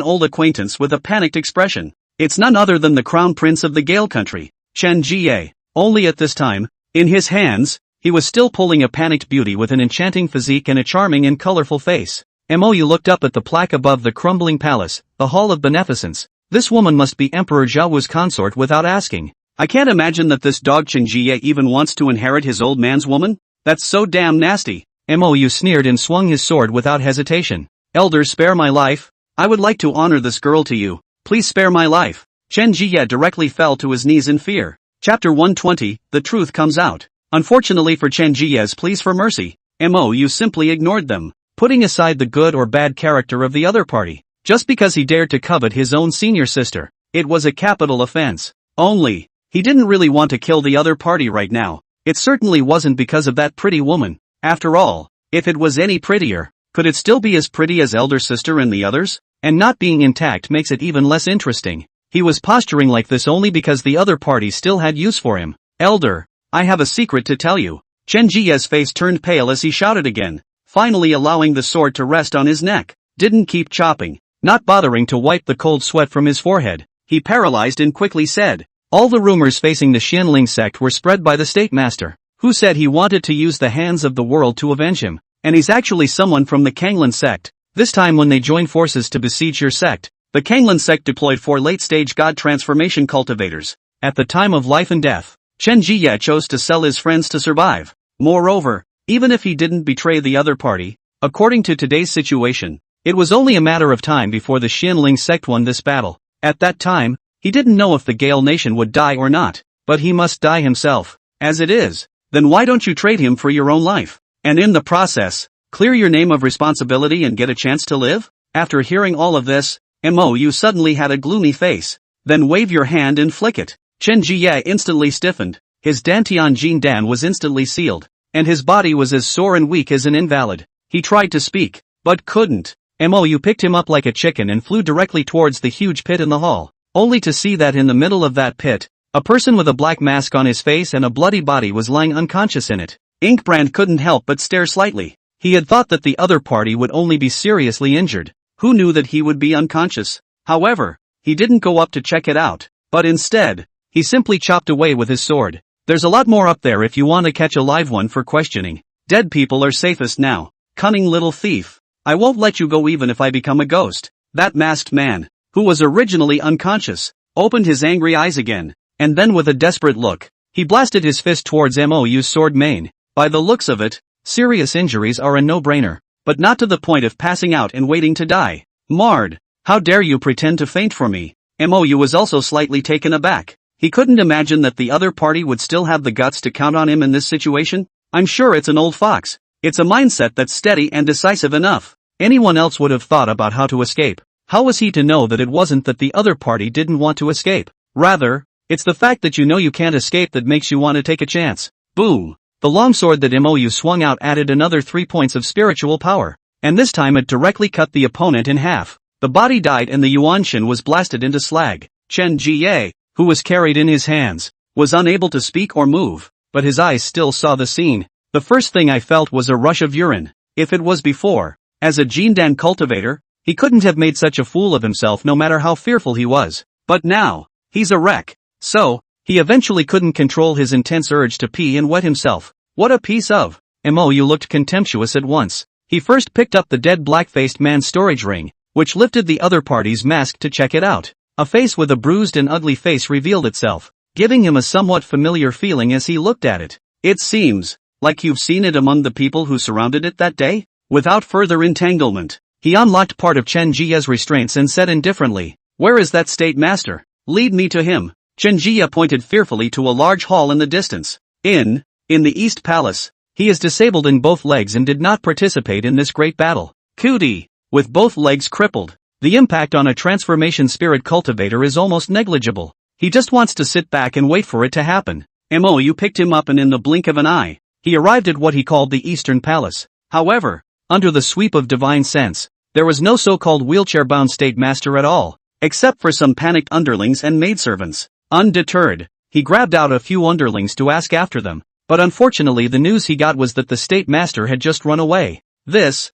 old acquaintance with a panicked expression. It's none other than the crown prince of the Gale country, Chen Jie. Only at this time, in his hands, he was still pulling a panicked beauty with an enchanting physique and a charming and colorful face. Mou looked up at the plaque above the crumbling palace, the Hall of Beneficence. This woman must be Emperor Zhaowu's consort without asking. I can't imagine that this dog Chen Jie even wants to inherit his old man's woman. That's so damn nasty. Mou sneered and swung his sword without hesitation. Elders, spare my life. I would like to honor this girl to you. Please spare my life. Chen Jie directly fell to his knees in fear. Chapter 120, The Truth Comes Out. Unfortunately for Chen Jie's pleas for mercy, Mou simply ignored them, putting aside the good or bad character of the other party. Just because he dared to covet his own senior sister, it was a capital offense. Only, he didn't really want to kill the other party right now. It certainly wasn't because of that pretty woman. After all, if it was any prettier, could it still be as pretty as elder sister and the others? And not being intact makes it even less interesting. He was posturing like this only because the other party still had use for him. Elder, I have a secret to tell you. Chen Jie's face turned pale as he shouted again, finally allowing the sword to rest on his neck. Didn't keep chopping, not bothering to wipe the cold sweat from his forehead. He paralyzed and quickly said, all the rumors facing the Xianling sect were spread by the state master, who said he wanted to use the hands of the world to avenge him. And he's actually someone from the Kanglan sect. This time when they joined forces to besiege your sect, the Kanglan sect deployed 4 late-stage god transformation cultivators. At the time of life and death, Chen Jie chose to sell his friends to survive. Moreover, even if he didn't betray the other party, according to today's situation, it was only a matter of time before the Xianling sect won this battle. At that time, he didn't know if the Gale nation would die or not, but he must die himself. As it is, then why don't you trade him for your own life? And in the process, Clear your name of responsibility and get a chance to live? After hearing all of this, Mo suddenly had a gloomy face. Then wave your hand and flick it. Chen Jie instantly stiffened. His Dantian Jin Dan was instantly sealed, and his body was as sore and weak as an invalid. He tried to speak, but couldn't. Mo picked him up like a chicken and flew directly towards the huge pit in the hall, only to see that in the middle of that pit, a person with a black mask on his face and a bloody body was lying unconscious in it. Inkbrand couldn't help but stare slightly. He had thought that the other party would only be seriously injured. Who knew that he would be unconscious? However, he didn't go up to check it out, but instead, he simply chopped away with his sword. There's a lot more up there if you want to catch a live one for questioning. Dead people are safest now. Cunning little thief. I won't let you go even if I become a ghost. That masked man, who was originally unconscious, opened his angry eyes again, and then with a desperate look, he blasted his fist towards Mo's sword mane. By the looks of it, serious injuries are a no-brainer, but not to the point of passing out and waiting to die. Marred, how dare you pretend to faint for me? Mo was also slightly taken aback. He couldn't imagine that the other party would still have the guts to count on him in this situation. I'm sure it's an old fox. It's a mindset that's steady and decisive enough. Anyone else would have thought about how to escape. How was he to know that it wasn't that the other party didn't want to escape? Rather, it's the fact that you know you can't escape that makes you want to take a chance. Boom! The longsword that Mo swung out added another 3 points of spiritual power, and this time it directly cut the opponent in half. The body died and the Yuanshin was blasted into slag. Chen Jie, who was carried in his hands, was unable to speak or move, but his eyes still saw the scene. The first thing I felt was a rush of urine. If it was before, as a Jindan cultivator, he couldn't have made such a fool of himself no matter how fearful he was. But now, he's a wreck. So, he eventually couldn't control his intense urge to pee and wet himself. What a piece of... Mo looked contemptuous at once. He first picked up the dead black-faced man's storage ring, which lifted the other party's mask to check it out. A face with a bruised and ugly face revealed itself, giving him a somewhat familiar feeling as he looked at it. It seems like you've seen it among the people who surrounded it that day? Without further entanglement, he unlocked part of Chen Jia's restraints and said indifferently, "Where is that state master? Lead me to him." Chen Jia pointed fearfully to a large hall in the distance. In the East Palace. He is disabled in both legs and did not participate in this great battle. Cootie. With both legs crippled, the impact on a transformation spirit cultivator is almost negligible. He just wants to sit back and wait for it to happen. Mo picked him up and in the blink of an eye, he arrived at what he called the Eastern Palace. However, under the sweep of divine sense, there was no so-called wheelchair-bound state master at all, except for some panicked underlings and maidservants. Undeterred, he grabbed out a few underlings to ask after them, but unfortunately the news he got was that the state master had just run away. This,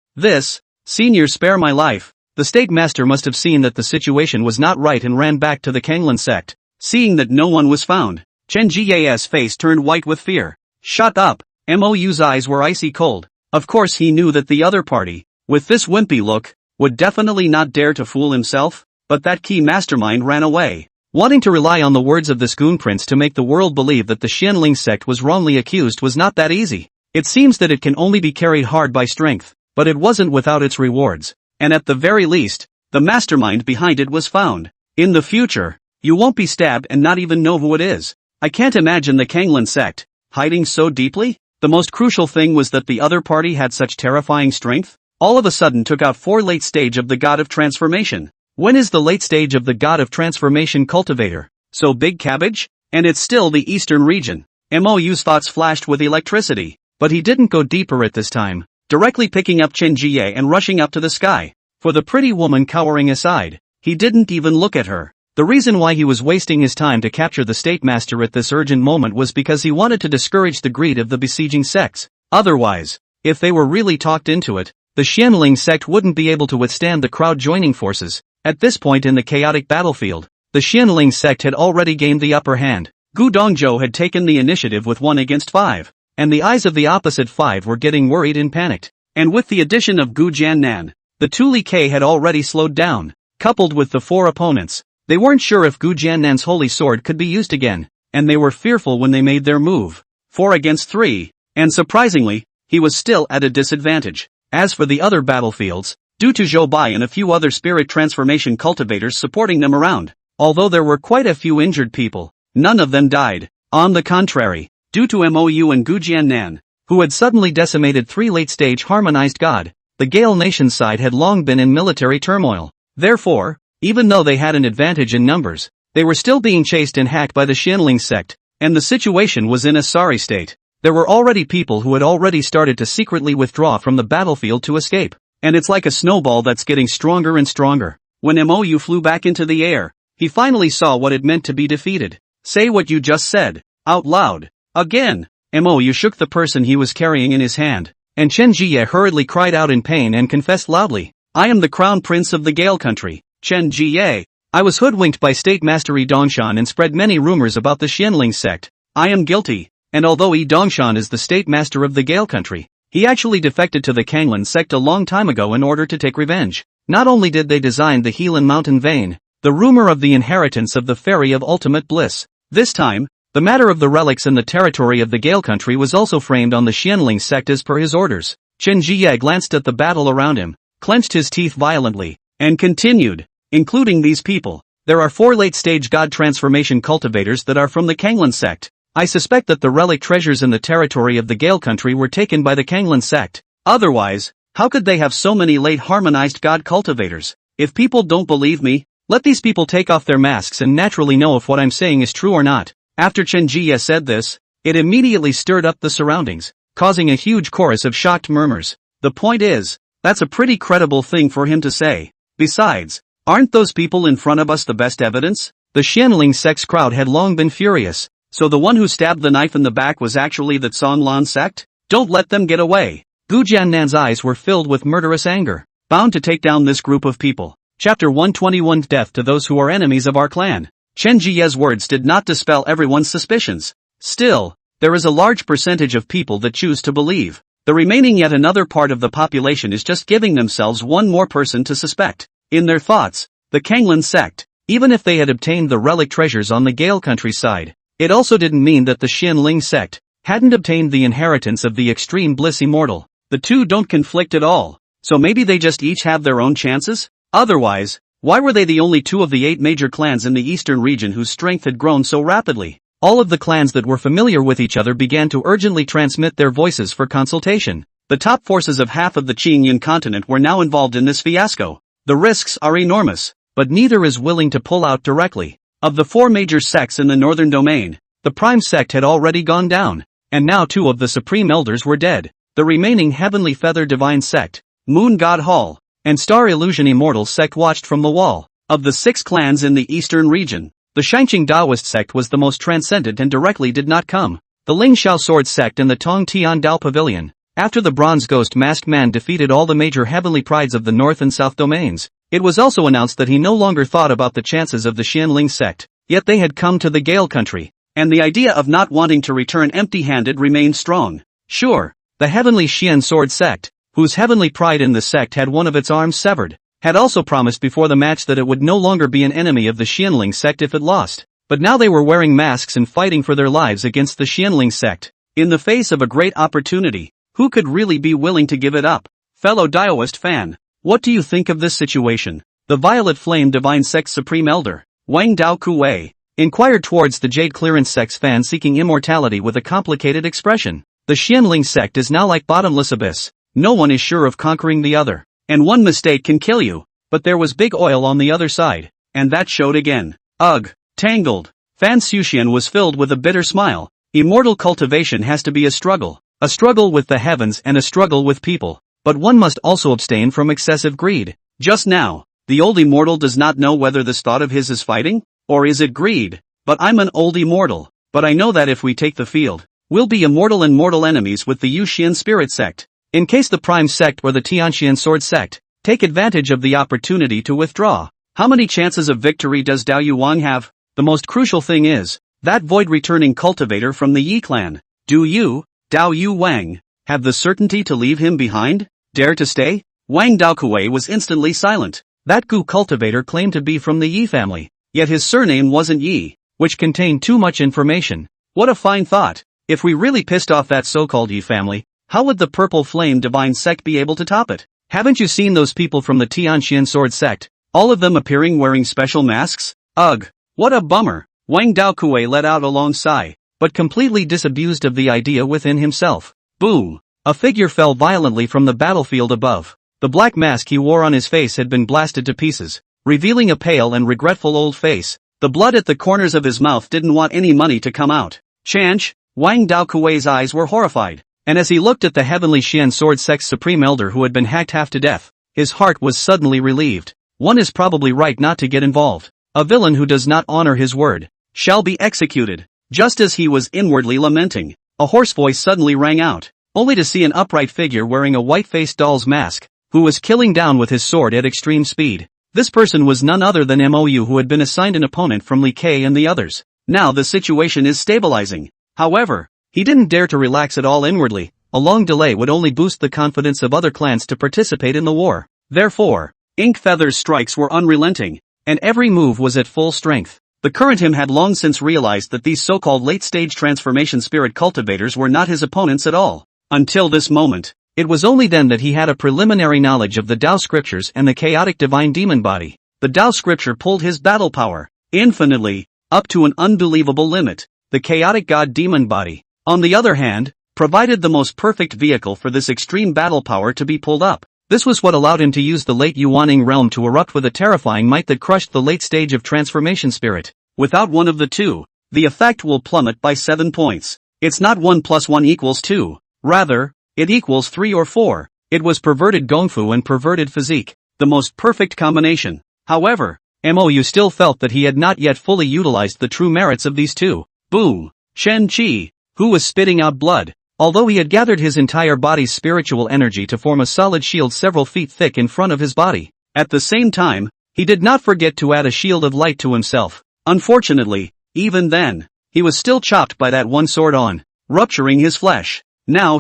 senior, spare my life. The state master must have seen that the situation was not right and ran back to the Kanglan sect. Seeing that no one was found, Chen Jie's face turned white with fear. Shut up. Mo's eyes were icy cold. Of course he knew that the other party, with this wimpy look, would definitely not dare to fool himself, but that key mastermind ran away. Wanting to rely on the words of this goon prince to make the world believe that the Xianling sect was wrongly accused was not that easy. It seems that it can only be carried hard by strength, but it wasn't without its rewards. And at the very least, the mastermind behind it was found. In the future, you won't be stabbed and not even know who it is. I can't imagine the Kanglan sect hiding so deeply. The most crucial thing was that the other party had such terrifying strength. All of a sudden took out 4 late stage of the God of Transformation. When is the late stage of the God of Transformation cultivator? So big cabbage? And it's still the eastern region. Mo's thoughts flashed with electricity, but he didn't go deeper at this time, directly picking up Chen Jie and rushing up to the sky. For the pretty woman cowering aside, he didn't even look at her. The reason why he was wasting his time to capture the state master at this urgent moment was because he wanted to discourage the greed of the besieging sects. Otherwise, if they were really talked into it, the Xianling sect wouldn't be able to withstand the crowd joining forces. At this point in the chaotic battlefield, the Xianling sect had already gained the upper hand. Gu Dongzhou had taken the initiative with 1 against 5, and the eyes of the opposite 5 were getting worried and panicked. And with the addition of Gu Jiannan, the Tu Li K had already slowed down. Coupled with the 4 opponents, they weren't sure if Gu Jiannan's holy sword could be used again, and they were fearful when they made their move. 4 against 3, and surprisingly, he was still at a disadvantage. As for the other battlefields, due to Zhou Bai and a few other spirit transformation cultivators supporting them around, although there were quite a few injured people, none of them died. On the contrary, due to Mou and Gu Jiannan, who had suddenly decimated 3 late-stage harmonized god. The Gale Nation side had long been in military turmoil. Therefore, even though they had an advantage in numbers, they were still being chased and hacked by the Xianling sect, and the situation was in a sorry state. There were already people who had already started to secretly withdraw from the battlefield to escape, and it's like a snowball that's getting stronger and stronger. When Mou flew back into the air, he finally saw what it meant to be defeated. Say what you just said, out loud. Again. Mou shook the person he was carrying in his hand, and Chen Jie hurriedly cried out in pain and confessed loudly, I am the crown prince of the Gale country, Chen Jie. I was hoodwinked by State Mastery Dongshan and spread many rumors about the Xianling sect. I am guilty, and although Yi Dongshan is the state master of the Gale country, he actually defected to the Kanglan sect a long time ago in order to take revenge. Not only did they design the Helan Mountain Vein, the rumor of the inheritance of the Fairy of Ultimate Bliss. This time, the matter of the relics in the territory of the Gale country was also framed on the Xianling sect as per his orders. Chen Jie glanced at the battle around him, clenched his teeth violently, and continued, including these people. There are 4 late-stage god transformation cultivators that are from the Kanglan sect. I suspect that the relic treasures in the territory of the Gale country were taken by the Kanglan sect. Otherwise, how could they have so many late harmonized god cultivators? If people don't believe me, let these people take off their masks and naturally know if what I'm saying is true or not. After Chen Jie said this, it immediately stirred up the surroundings, causing a huge chorus of shocked murmurs. The point is, that's a pretty credible thing for him to say. Besides, aren't those people in front of us the best evidence? The Xianling sect's crowd had long been furious, so the one who stabbed the knife in the back was actually the Zonglan sect? Don't let them get away. Gu Jiannan's eyes were filled with murderous anger. Bound to take down this group of people. Chapter 121 Death to those who are enemies of our clan. Chen Jie's words did not dispel everyone's suspicions. Still, there is a large percentage of people that choose to believe. The remaining yet another part of the population is just giving themselves one more person to suspect. In their thoughts, the Kanglan sect, even if they had obtained the relic treasures on the Gale countryside, it also didn't mean that the Xianling sect hadn't obtained the inheritance of the extreme bliss immortal. The two don't conflict at all, so maybe they just each have their own chances? Otherwise, why were they the only 2 of the 8 major clans in the eastern region whose strength had grown so rapidly? All of the clans that were familiar with each other began to urgently transmit their voices for consultation. The top forces of half of the Qingyan continent were now involved in this fiasco. The risks are enormous, but neither is willing to pull out directly. Of the 4 major sects in the northern domain, the prime sect had already gone down, and now 2 of the supreme elders were dead. The remaining heavenly feather divine sect, Moon God Hall, and Star Illusion Immortal sect watched from the wall. Of the 6 clans in the eastern region, the Shangqing Daoist sect was the most transcendent and directly did not come. The Ling Xiao Sword sect and the Tong Tian Dao Pavilion. After the Bronze Ghost Masked Man defeated all the major heavenly prides of the north and south domains, it was also announced that he no longer thought about the chances of the Xianling sect. Yet they had come to the Gale country, and the idea of not wanting to return empty-handed remained strong. Sure, the heavenly Xian Sword sect, whose heavenly pride in the sect had one of its arms severed, had also promised before the match that it would no longer be an enemy of the Xianling sect if it lost. But now they were wearing masks and fighting for their lives against the Xianling sect. In the face of a great opportunity, who could really be willing to give it up? Fellow Daoist fan, what do you think of this situation? The Violet Flame Divine Sect's Supreme Elder, Wang Dao Kuwei, inquired towards the Jade Clearance Sect's fan seeking immortality with a complicated expression. The Xianling sect is now like bottomless abyss. No one is sure of conquering the other, and one mistake can kill you. But there was big oil on the other side, and that showed again. Ugh, tangled. Fan Xuxian was filled with a bitter smile. Immortal cultivation has to be a struggle with the heavens and a struggle with people. But one must also abstain from excessive greed. Just now, the old immortal does not know whether this thought of his is fighting, or is it greed. But I'm an old immortal, but I know that if we take the field, we'll be immortal and mortal enemies with the Yuxian Spirit Sect. In case the Prime Sect or the Tianxian Sword Sect take advantage of the opportunity to withdraw, how many chances of victory does Dao Yu Wang have? The most crucial thing is that void returning cultivator from the Yi clan. Do you, Dao Yu Wang, have the certainty to leave him behind? Dare to stay? Wang Daokuei was instantly silent. That Gu cultivator claimed to be from the Yi family, yet his surname wasn't Yi, which contained too much information. What a fine thought. If we really pissed off that so-called Yi family, how would the Purple Flame Divine Sect be able to top it? Haven't you seen those people from the Tianxian Sword Sect, all of them appearing wearing special masks? Ugh, what a bummer. Wang Daokuei let out a long sigh, but completely disabused of the idea within himself. Boom! A figure fell violently from the battlefield above. The black mask he wore on his face had been blasted to pieces, revealing a pale and regretful old face. The blood at the corners of his mouth didn't want any money to come out. Chanch, Wang Dao Kuei's eyes were horrified, and as he looked at the heavenly Xian Sword Sect's supreme elder who had been hacked half to death, his heart was suddenly relieved. One is probably right not to get involved. A villain who does not honor his word shall be executed. Just as he was inwardly lamenting, a hoarse voice suddenly rang out, only to see an upright figure wearing a white-faced doll's mask, who was killing down with his sword at extreme speed. This person was none other than Mou, who had been assigned an opponent from Li Kei and the others. Now the situation is stabilizing. However, he didn't dare to relax at all inwardly. A long delay would only boost the confidence of other clans to participate in the war. Therefore, Ink Feather's strikes were unrelenting, and every move was at full strength. The current him had long since realized that these so-called late-stage transformation spirit cultivators were not his opponents at all. Until this moment, it was only then that he had a preliminary knowledge of the Tao scriptures and the chaotic divine demon body. The Tao scripture pulled his battle power infinitely, up to an unbelievable limit. The chaotic god demon body, on the other hand, provided the most perfect vehicle for this extreme battle power to be pulled up. This was what allowed him to use the late Yuaning realm to erupt with a terrifying might that crushed the late stage of transformation spirit. Without one of the two, the effect will plummet by 7 points. It's not 1 + 1 = 2. Rather, it equals 3 or 4. It was perverted gongfu and perverted physique, the most perfect combination. However, Mou still felt that he had not yet fully utilized the true merits of these two. Boom! Shen Qi, who was spitting out blood, although he had gathered his entire body's spiritual energy to form a solid shield several feet thick in front of his body. At the same time, he did not forget to add a shield of light to himself. Unfortunately, even then, he was still chopped by that one sword on, rupturing his flesh. Now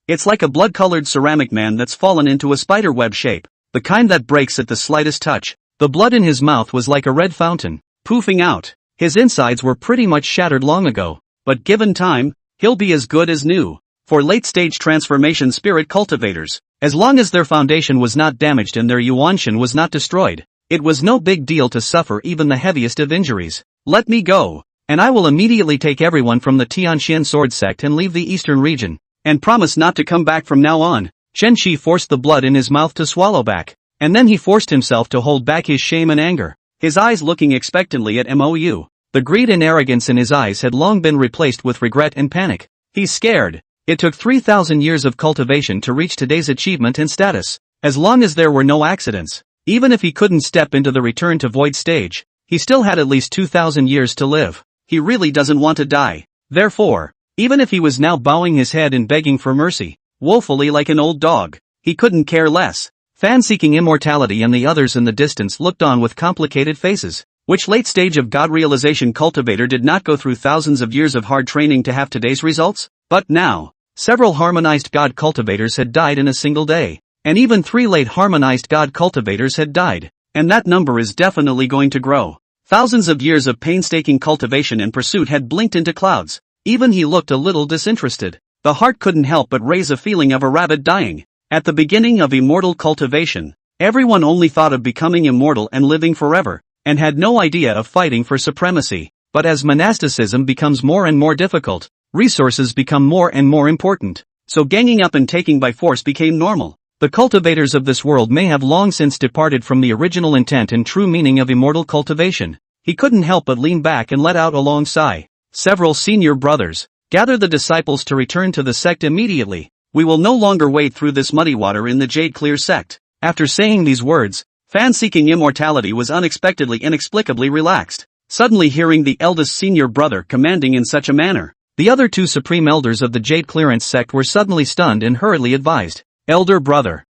it's like a blood-colored ceramic man that's fallen into a spiderweb shape, the kind that breaks at the slightest touch. The blood in his mouth was like a red fountain, poofing out. His insides were pretty much shattered long ago, but given time, he'll be as good as new. For late-stage transformation spirit cultivators, as long as their foundation was not damaged and their Yuanshan was not destroyed, it was no big deal to suffer even the heaviest of injuries. Let me go, and I will immediately take everyone from the Tianxian Sword Sect and leave the eastern region, and promise not to come back from now on. Shen Qi forced the blood in his mouth to swallow back, and then he forced himself to hold back his shame and anger, his eyes looking expectantly at Mou. The greed and arrogance in his eyes had long been replaced with regret and panic. He's scared. It took 3,000 years of cultivation to reach today's achievement and status. As long as there were no accidents, even if he couldn't step into the return to void stage, he still had at least 2,000 years to live. He really doesn't want to die. Therefore, even if he was now bowing his head and begging for mercy, woefully like an old dog, he couldn't care less. Fan seeking immortality and the others in the distance looked on with complicated faces. Which late stage of God realization cultivator did not go through thousands of years of hard training to have today's results? But now, several harmonized God cultivators had died in a single day, and even 3 late harmonized God cultivators had died, and that number is definitely going to grow. Thousands of years of painstaking cultivation and pursuit had blinked into clouds. Even he looked a little disinterested. The heart couldn't help but raise a feeling of a rabbit dying. At the beginning of immortal cultivation, everyone only thought of becoming immortal and living forever, and had no idea of fighting for supremacy. But as monasticism becomes more and more difficult, resources become more and more important, so ganging up and taking by force became normal. The cultivators of this world may have long since departed from the original intent and true meaning of immortal cultivation. He couldn't help but lean back and let out a long sigh. Several senior brothers, gather the disciples to return to the sect immediately. We will no longer wade through this muddy water in the Jade Clear sect. After saying these words, Fan seeking immortality was unexpectedly inexplicably relaxed, suddenly hearing the eldest senior brother commanding in such a manner. The other 2 supreme elders of the Jade Clearance sect were suddenly stunned and hurriedly advised, "Elder brother,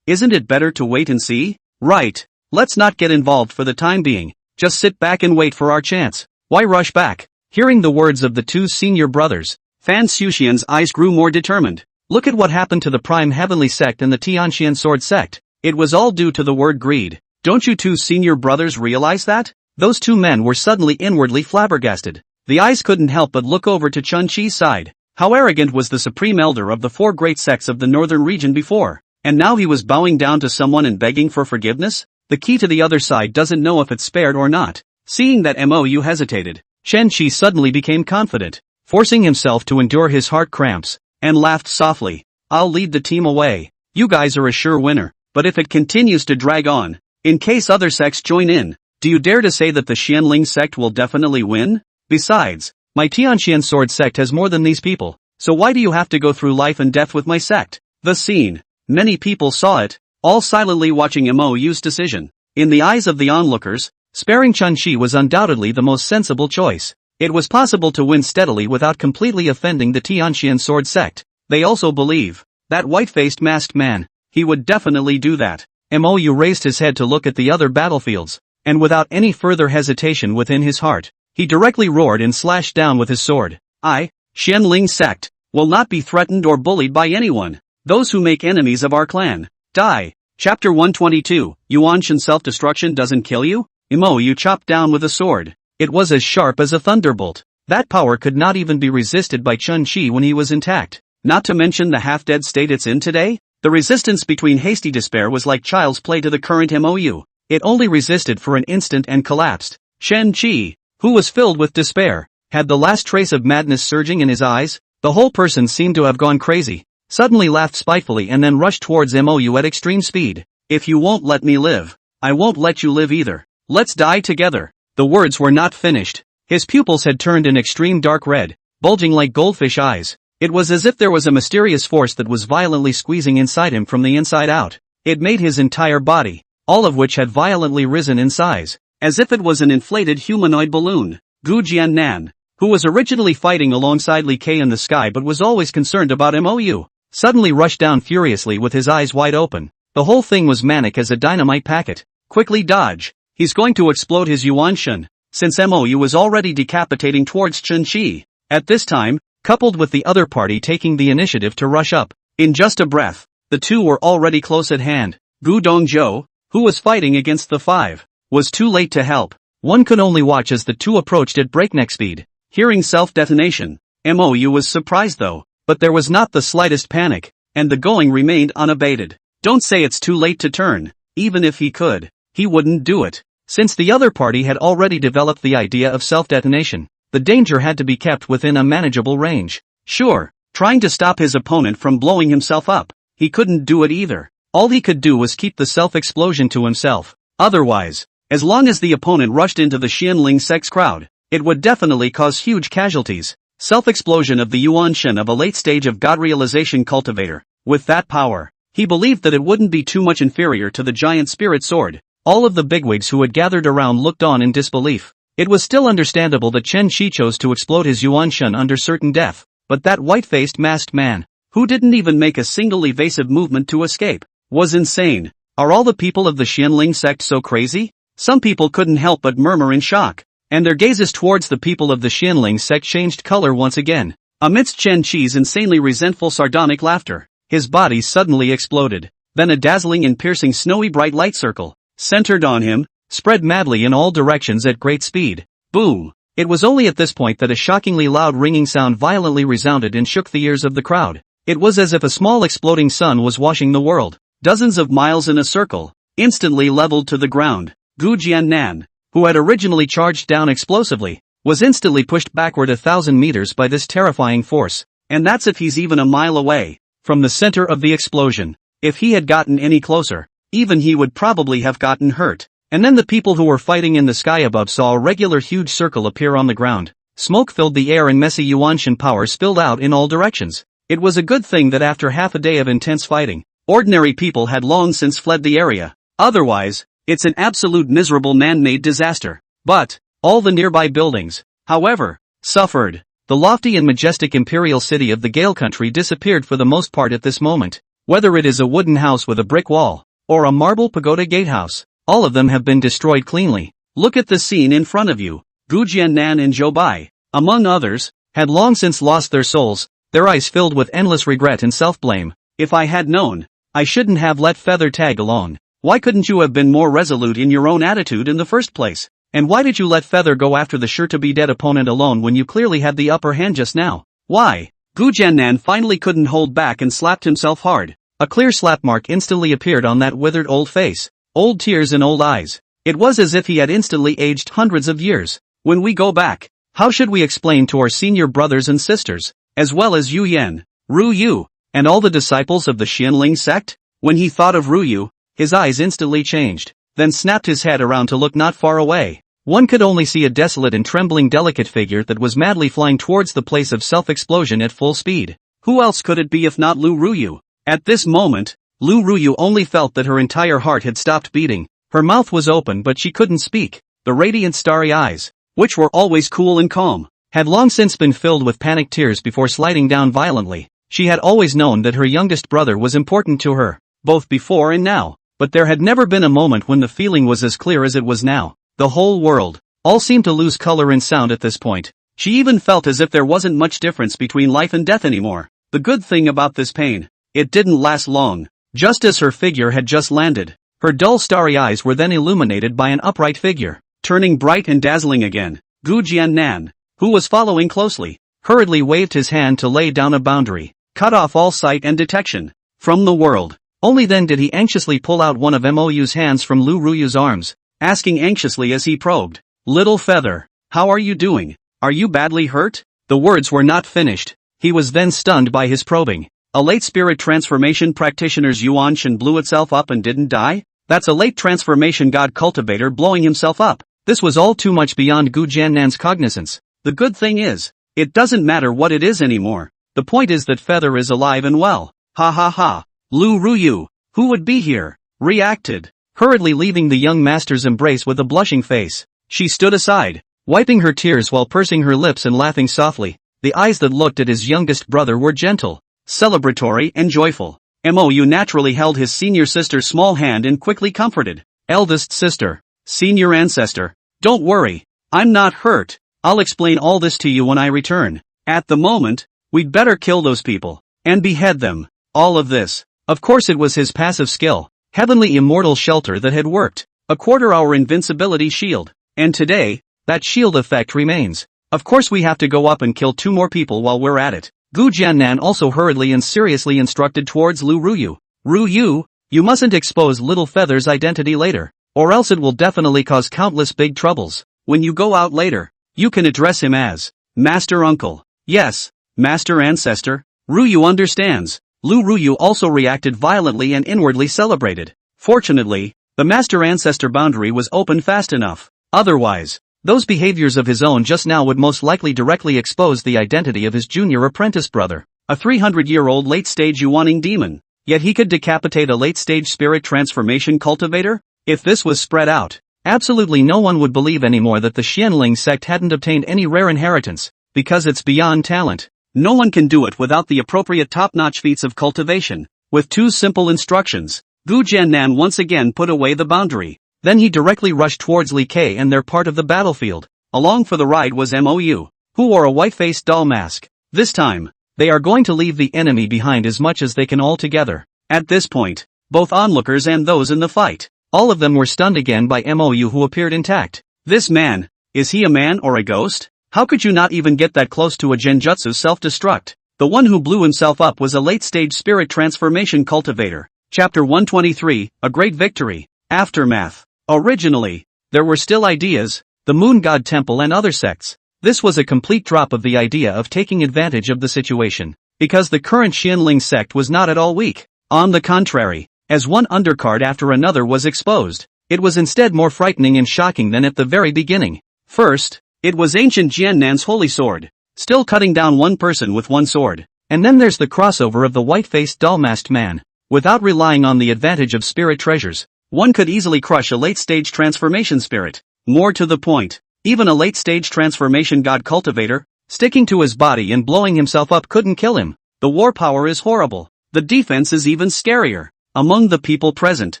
isn't it better to wait and see? Right, let's not get involved for the time being, just sit back and wait for our chance. Why rush back?" Hearing the words of the 2 senior brothers, Fan Xuxian's eyes grew more determined. Look at what happened to the Prime Heavenly Sect and the Tianxian Sword Sect. It was all due to the word greed. Don't you 2 senior brothers realize that? Those 2 men were suddenly inwardly flabbergasted. The eyes couldn't help but look over to Chun Chi's side. How arrogant was the supreme elder of the 4 great sects of the northern region before, and now he was bowing down to someone and begging for forgiveness? The key to the other side doesn't know if it's spared or not. Seeing that Mou hesitated, Shen Qi suddenly became confident, forcing himself to endure his heart cramps, and laughed softly. I'll lead the team away. You guys are a sure winner, but if it continues to drag on, in case other sects join in, do you dare to say that the Xianling sect will definitely win? Besides, my Tianxian sword sect has more than these people, so why do you have to go through life and death with my sect? The scene. Many people saw it, all silently watching Mo's decision. In the eyes of the onlookers, sparing Chun-Chi was undoubtedly the most sensible choice. It was possible to win steadily without completely offending the Tianxian sword sect. They also believe that white-faced masked man, he would definitely do that. Mou raised his head to look at the other battlefields, and without any further hesitation within his heart, he directly roared and slashed down with his sword. I, Xianling sect, will not be threatened or bullied by anyone. Those who make enemies of our clan, die. Chapter 122, Yuanshan self-destruction doesn't kill you? Mou chopped down with a sword. It was as sharp as a thunderbolt. That power could not even be resisted by Chun-Chi when he was intact. Not to mention the half-dead state it's in today? The resistance between hasty despair was like child's play to the current Mou. It only resisted for an instant and collapsed. Chen-Chi, who was filled with despair, had the last trace of madness surging in his eyes. The whole person seemed to have gone crazy, suddenly laughed spitefully and then rushed towards Mou at extreme speed. If you won't let me live, I won't let you live either. Let's die together. The words were not finished. His pupils had turned an extreme dark red, bulging like goldfish eyes. It was as if there was a mysterious force that was violently squeezing inside him from the inside out. It made his entire body, all of which had violently risen in size, as if it was an inflated humanoid balloon. Gu Jiannan, who was originally fighting alongside Li Kai in the sky but was always concerned about Mou, suddenly rushed down furiously with his eyes wide open. The whole thing was manic as a dynamite packet. Quickly dodge. He's going to explode his Yuanshan, since Mou was already decapitating towards Chun-Chi. At this time, coupled with the other party taking the initiative to rush up, in just a breath, the two were already close at hand. Gu Dongzhou, who was fighting against the five, was too late to help. One could only watch as the two approached at breakneck speed. Hearing self-detonation, Mou was surprised though, but there was not the slightest panic, and the going remained unabated. Don't say it's too late to turn. Even if he could, he wouldn't do it. Since the other party had already developed the idea of self-detonation, the danger had to be kept within a manageable range. Sure, trying to stop his opponent from blowing himself up, he couldn't do it either. All he could do was keep the self-explosion to himself. Otherwise, as long as the opponent rushed into the Xianling sect's crowd, it would definitely cause huge casualties. Self-explosion of the Yuanshan of a late stage of God realization cultivator. With that power, he believed that it wouldn't be too much inferior to the giant spirit sword. All of the bigwigs who had gathered around looked on in disbelief. It was still understandable that Chen-Chi chose to explode his Yuanshan under certain death, but that white-faced masked man, who didn't even make a single evasive movement to escape, was insane. Are all the people of the Xianling sect so crazy? Some people couldn't help but murmur in shock, and their gazes towards the people of the Xianling sect changed color once again. Amidst Chen-Chi's insanely resentful sardonic laughter, his body suddenly exploded. Then a dazzling and piercing snowy bright light circle, centered on him, spread madly in all directions at great speed. Boom! It was only at this point that a shockingly loud ringing sound violently resounded and shook the ears of the crowd. It was as if a small exploding sun was washing the world. Dozens of miles in a circle, instantly leveled to the ground. Gu Jiannan, who had originally charged down explosively, was instantly pushed backward 1,000 meters by this terrifying force. And that's if he's even a mile away from the center of the explosion. If he had gotten any closer, even he would probably have gotten hurt. And then the people who were fighting in the sky above saw a regular huge circle appear on the ground. Smoke filled the air and messy Yuanshan powers spilled out in all directions. It was a good thing that after half a day of intense fighting, ordinary people had long since fled the area. Otherwise, it's an absolute miserable man-made disaster. But all the nearby buildings, however, suffered. The lofty and majestic imperial city of the Gale country disappeared for the most part at this moment. Whether it is a wooden house with a brick wall, or a marble pagoda gatehouse, all of them have been destroyed cleanly. Look at the scene in front of you. Gu Jiannan and Zhou Bai, among others, had long since lost their souls, their eyes filled with endless regret and self-blame. If I had known, I shouldn't have let Feather tag along. Why couldn't you have been more resolute in your own attitude in the first place? And why did you let Feather go after the sure-to-be-dead opponent alone when you clearly had the upper hand just now? Why? Gu Jiannan finally couldn't hold back and slapped himself hard. A clear slap mark instantly appeared on that withered old face. Old tears and old eyes. It was as if he had instantly aged hundreds of years. When we go back, how should we explain to our senior brothers and sisters, as well as Yu Yan, Yu. And all the disciples of the Xianling sect? When he thought of Yu, his eyes instantly changed, then snapped his head around to look not far away. One could only see a desolate and trembling delicate figure that was madly flying towards the place of self-explosion at full speed. Who else could it be if not Yu? At this moment, Yu only felt that her entire heart had stopped beating. Her mouth was open but she couldn't speak. The radiant starry eyes, which were always cool and calm, had long since been filled with panicked tears before sliding down violently. She had always known that her youngest brother was important to her, both before and now, but there had never been a moment when the feeling was as clear as it was now. The whole world, all seemed to lose color and sound at this point. She even felt as if there wasn't much difference between life and death anymore. The good thing about this pain, it didn't last long. Just as her figure had just landed, her dull starry eyes were then illuminated by an upright figure, turning bright and dazzling again. Gu Jiannan, who was following closely, hurriedly waved his hand to lay down a boundary, cut off all sight and detection from the world. Only then did he anxiously pull out one of Mou's hands from Ryu's arms, asking anxiously as he probed, "Little Feather, how are you doing? Are you badly hurt?" The words were not finished. He was then stunned by his probing. A late spirit transformation practitioner's Yuan Shen blew itself up and didn't die? That's a late transformation god cultivator blowing himself up. This was all too much beyond Gu Jiannan's cognizance. The good thing is, it doesn't matter what it is anymore. The point is that Feather is alive and well. Ha ha ha. Ryu, who would be here, reacted, hurriedly leaving the young master's embrace with a blushing face. She stood aside, wiping her tears while pursing her lips and laughing softly. The eyes that looked at his youngest brother were gentle, celebratory and joyful. Mou naturally held his senior sister's small hand and quickly comforted. "Eldest sister, senior ancestor, don't worry, I'm not hurt. I'll explain all this to you when I return. At the moment, we'd better kill those people, and behead them." All of this, of course it was his passive skill, heavenly immortal shelter that had worked. A quarter-hour invincibility shield, and today, that shield effect remains. Of course we have to go up and kill 2 more people while we're at it. Gu Jiannan also hurriedly and seriously instructed towards Ryu. "Ryu, you mustn't expose Little Feather's identity later, or else it will definitely cause countless big troubles. When you go out later, you can address him as Master Uncle." "Yes, Master Ancestor." Ryu understands. Ryu also reacted violently and inwardly celebrated. Fortunately, the Master Ancestor boundary was open fast enough. Otherwise, those behaviors of his own just now would most likely directly expose the identity of his junior apprentice brother, a 300-year-old late-stage Yuaning demon. Yet he could decapitate a late-stage spirit transformation cultivator? If this was spread out, absolutely no one would believe anymore that the Xianling sect hadn't obtained any rare inheritance, because it's beyond talent. No one can do it without the appropriate top-notch feats of cultivation. With 2 simple instructions, Gu Jiannan once again put away the boundary. Then he directly rushed towards Li Kei and their part of the battlefield. Along for the ride was Mou, who wore a white-faced doll mask. This time, they are going to leave the enemy behind as much as they can all together. At this point, both onlookers and those in the fight, all of them were stunned again by Mou, who appeared intact. This man, is he a man or a ghost? How could you not even get that close to a genjutsu self-destruct? The one who blew himself up was a late-stage spirit transformation cultivator. Chapter 123, A Great Victory. Aftermath. Originally, there were still ideas, the Moon God Temple and other sects. This was a complete drop of the idea of taking advantage of the situation, because the current Xianling sect was not at all weak. On the contrary, as one undercard after another was exposed, it was instead more frightening and shocking than at the very beginning. First, it was ancient Jiannan's holy sword, still cutting down one person with one sword. And then there's the crossover of the white-faced doll-masked man. Without relying on the advantage of spirit treasures, one could easily crush a late-stage transformation spirit. More to the point, even a late-stage transformation god cultivator, sticking to his body and blowing himself up couldn't kill him. The war power is horrible. The defense is even scarier. Among the people present,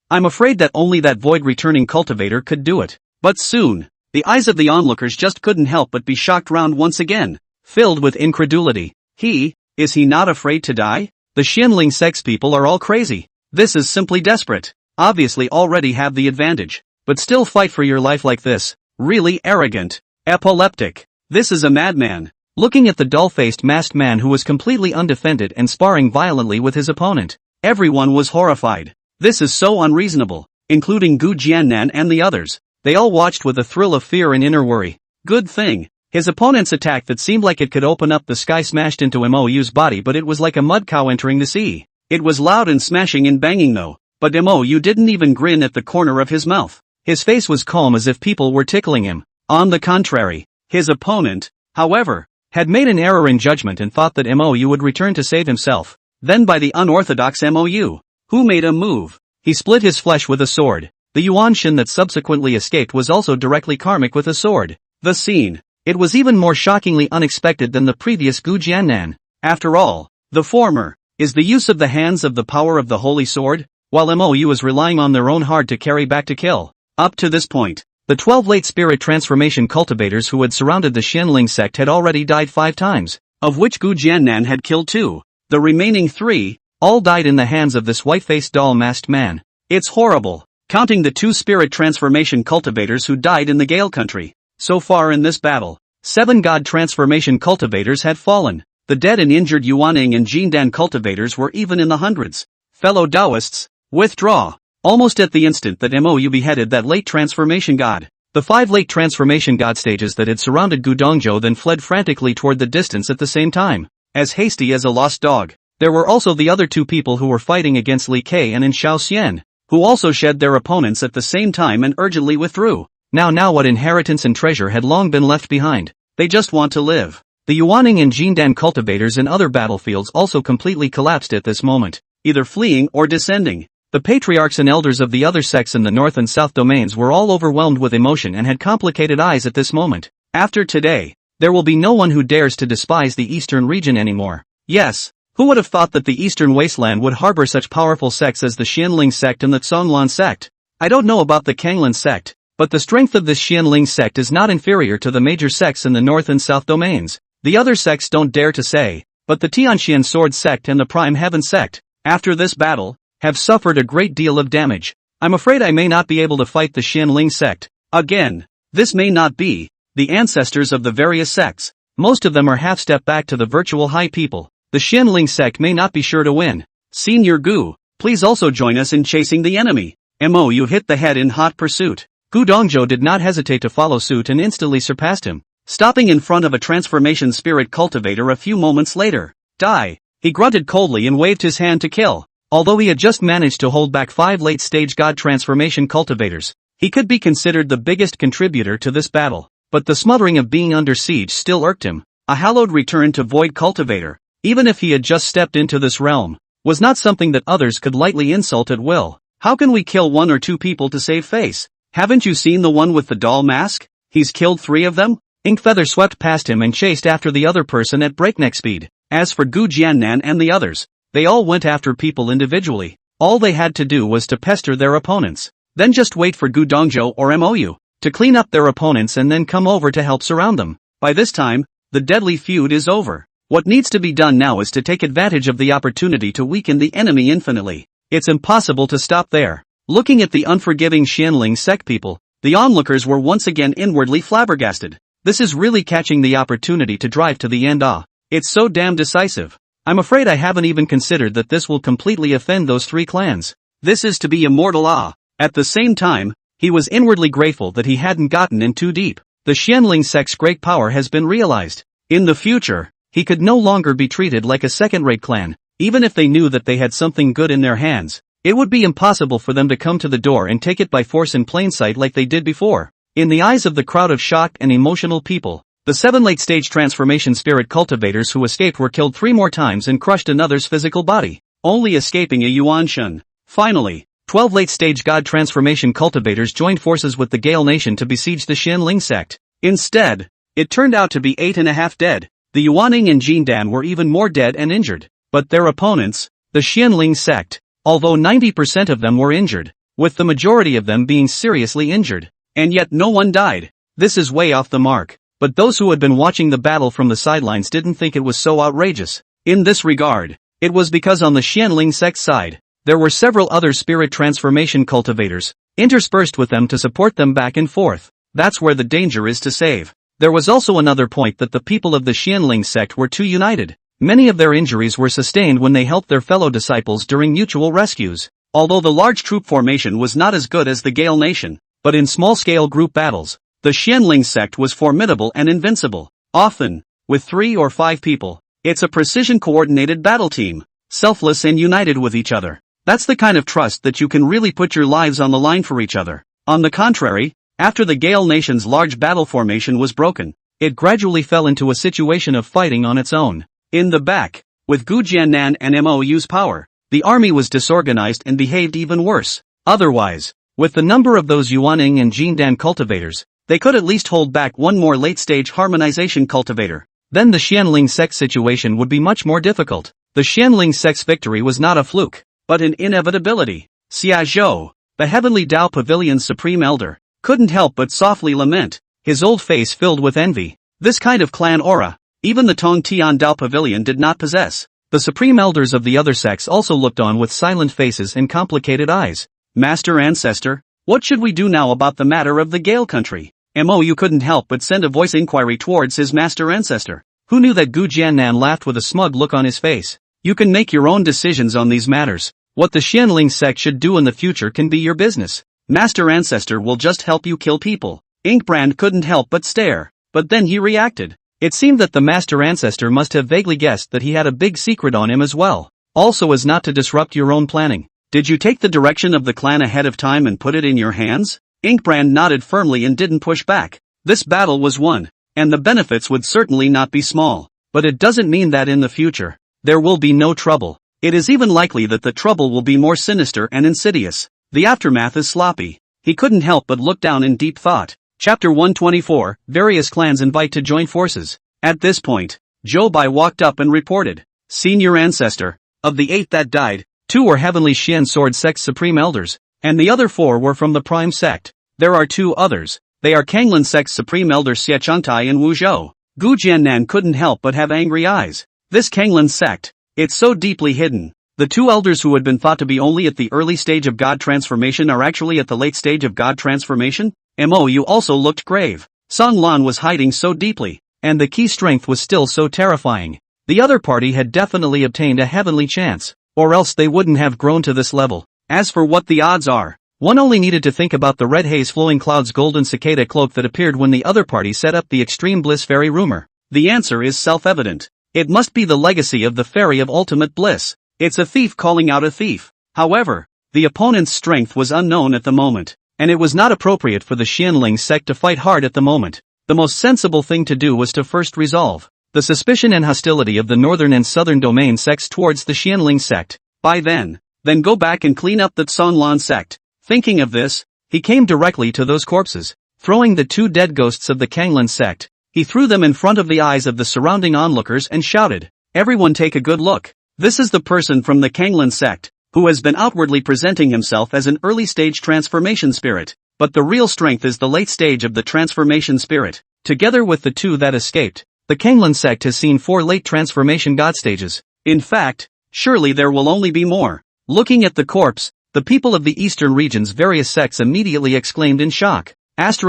I'm afraid that only that void-returning cultivator could do it. But soon, the eyes of the onlookers just couldn't help but be shocked round once again, filled with incredulity. Is he not afraid to die? The Xianling sex people are all crazy. This is simply desperate. Obviously already have the advantage, but still fight for your life like this. Really arrogant. Epileptic. This is a madman. Looking at the dull-faced masked man who was completely undefended and sparring violently with his opponent, everyone was horrified. This is so unreasonable, including Gu Jiannan and the others. They all watched with a thrill of fear and inner worry. Good thing, His opponent's attack that seemed like it could open up the sky smashed into Mou's body, but it was like a mud cow entering the sea. It was loud and smashing and banging though, but Mou didn't even grin at the corner of his mouth. His face was calm as if people were tickling him. On the contrary, his opponent, however, had made an error in judgment and thought that Mou would return to save himself. Then by the unorthodox Mou, who made a move. He split his flesh with a sword. The Yuan Shin that subsequently escaped was also directly karmic with a sword. The scene. It was even more shockingly unexpected than the previous Gu Jiannan. After all, the former is the use of the hands of the power of the holy sword, while Mou was relying on their own hard to carry back to kill. Up to this point, the 12 late spirit transformation cultivators who had surrounded the Xianling sect had already died 5 times, of which Gu Jiannan had killed 2. The remaining 3, all died in the hands of this white-faced doll-masked man. It's horrible, counting the 2 spirit transformation cultivators who died in the Gale country. So far in this battle, 7 god transformation cultivators had fallen. The dead and injured Yuaning and Jindan cultivators were even in the hundreds. Fellow Taoists, withdraw. Almost at the instant that Mou beheaded that late transformation god, the 5 late transformation god stages that had surrounded Gu Dongzhou then fled frantically toward the distance at the same time, as hasty as a lost dog. There were also the other 2 people who were fighting against Li Kai and in Shaoxian, who also shed their opponents at the same time and urgently withdrew. Now what inheritance and treasure had long been left behind? They just want to live. The Yuaning and Jindan cultivators in other battlefields also completely collapsed at this moment, either fleeing or descending. The patriarchs and elders of the other sects in the north and south domains were all overwhelmed with emotion and had complicated eyes at this moment. After today, there will be no one who dares to despise the eastern region anymore. Yes, who would have thought that the eastern wasteland would harbor such powerful sects as the Xianling sect and the Zonglan sect? I don't know about the Kanglan sect, but the strength of this Xianling sect is not inferior to the major sects in the north and south domains. The other sects don't dare to say, but the Tianxian Sword sect and the Prime Heaven sect, after this battle, have suffered a great deal of damage. I'm afraid I may not be able to fight the Xianling sect. Again, this may not be the ancestors of the various sects. Most of them are half-step back to the virtual high people. The Xianling sect may not be sure to win. Senior Gu, please also join us in chasing the enemy. Mou hit the head in hot pursuit. Gu Dongzhou did not hesitate to follow suit and instantly surpassed him, stopping in front of a transformation spirit cultivator a few moments later. Die! He grunted coldly and waved his hand to kill. Although he had just managed to hold back 5 late-stage god transformation cultivators, he could be considered the biggest contributor to this battle. But the smothering of being under siege still irked him. A hallowed return to Void Cultivator, even if he had just stepped into this realm, was not something that others could lightly insult at will. How can we kill 1 or 2 people to save face? Haven't you seen the one with the doll mask? He's killed 3 of them? Inkfeather swept past him and chased after the other person at breakneck speed. As for Gu Jiannan and the others, they all went after people individually. All they had to do was to pester their opponents. Then just wait for Gu Dongzhou or Mou to clean up their opponents and then come over to help surround them. By this time, the deadly feud is over. What needs to be done now is to take advantage of the opportunity to weaken the enemy infinitely. It's impossible to stop there. Looking at the unforgiving Xianling sect people, the onlookers were once again inwardly flabbergasted. This is really catching the opportunity to drive to the end. It's so damn decisive. I'm afraid I haven't even considered that this will completely offend those 3 clans. This is to be immortal. At the same time, he was inwardly grateful that he hadn't gotten in too deep. The Xianling sect's great power has been realized. In the future, he could no longer be treated like a second-rate clan. Even if they knew that they had something good in their hands, it would be impossible for them to come to the door and take it by force in plain sight like they did before. In the eyes of the crowd of shocked and emotional people, the 7 late-stage transformation spirit cultivators who escaped were killed 3 more times and crushed another's physical body, only escaping a Yuan Shun. Finally, 12 late-stage god transformation cultivators joined forces with the Gale Nation to besiege the Xianling sect. Instead, it turned out to be 8.5 dead. The Yuaning and Jindan were even more dead and injured. But their opponents, the Xianling sect, although 90% of them were injured, with the majority of them being seriously injured. And yet no one died. This is way off the mark. But those who had been watching the battle from the sidelines didn't think it was so outrageous. In this regard, it was because on the Xianling sect side, there were several other spirit transformation cultivators, interspersed with them to support them back and forth. That's where the danger is to save. There was also another point that the people of the Xianling sect were too united. Many of their injuries were sustained when they helped their fellow disciples during mutual rescues. Although the large troop formation was not as good as the Gale Nation, but in small-scale group battles, The Xianling sect was formidable and invincible. Often, with 3 or 5 people, it's a precision-coordinated battle team, selfless and united with each other. That's the kind of trust that you can really put your lives on the line for each other. On the contrary, after the Gale Nation's large battle formation was broken, it gradually fell into a situation of fighting on its own. In the back, with Gu Jiannan and Mo's power, the army was disorganized and behaved even worse. Otherwise, with the number of those Yuaning and Jindan cultivators, they could at least hold back one more late-stage harmonization cultivator. Then the Xianling Sect's situation would be much more difficult. The Xianling Sect's victory was not a fluke, but an inevitability. Xia Zhou, the Heavenly Dao Pavilion's Supreme Elder, couldn't help but softly lament, his old face filled with envy. This kind of clan aura, even the Tong Tian Dao Pavilion did not possess. The Supreme Elders of the other sects also looked on with silent faces and complicated eyes. Master Ancestor, what should we do now about the matter of the Gale country? Mou couldn't help but send a voice inquiry towards his Master Ancestor, who knew that Gu Jiannan laughed with a smug look on his face. You can make your own decisions on these matters. What the Xianling sect should do in the future can be your business. Master Ancestor will just help you kill people. Inkbrand couldn't help but stare, but then he reacted. It seemed that the Master Ancestor must have vaguely guessed that he had a big secret on him as well, also as not to disrupt your own planning. Did you take the direction of the clan ahead of time and put it in your hands? Inkbrand nodded firmly and didn't push back. This battle was won, and the benefits would certainly not be small. But it doesn't mean that in the future, there will be no trouble. It is even likely that the trouble will be more sinister and insidious. The aftermath is sloppy. He couldn't help but look down in deep thought. Chapter 124, Various Clans Invite to Join Forces. At this point, Zhou Bai walked up and reported, Senior Ancestor, of the 8 that died, 2 were Heavenly Xian Sword Sect's Supreme Elders, and the other 4 were from the Prime Sect. There are 2 others. They are Kanglan Sect's Supreme Elder Xie Changtai and Wu Zhou. Gu Jiannan couldn't help but have angry eyes. This Kanglan Sect, it's so deeply hidden. The 2 elders who had been thought to be only at the early stage of God transformation are actually at the late stage of God transformation? Mou also looked grave. Song Lan was hiding so deeply, and the key strength was still so terrifying. The other party had definitely obtained a heavenly chance, or else they wouldn't have grown to this level. As for what the odds are, one only needed to think about the red haze flowing cloud's golden cicada cloak that appeared when the other party set up the extreme bliss fairy rumor. The answer is self-evident. It must be the legacy of the fairy of ultimate bliss. It's a thief calling out a thief. However, the opponent's strength was unknown at the moment, and it was not appropriate for the Xianling sect to fight hard at the moment. The most sensible thing to do was to first resolve the suspicion and hostility of the northern and southern domain sects towards the Xianling sect. By then go back and clean up the Songlan sect. Thinking of this, he came directly to those corpses. Throwing the 2 dead ghosts of the Kanglan sect, he threw them in front of the eyes of the surrounding onlookers and shouted, Everyone take a good look. This is the person from the Kanglan sect, who has been outwardly presenting himself as an early-stage transformation spirit, but the real strength is the late stage of the transformation spirit. Together with the 2 that escaped, the Kanglan sect has seen 4 late transformation god stages. In fact, surely there will only be more. Looking at the corpse, the people of the eastern region's various sects immediately exclaimed in shock. Sure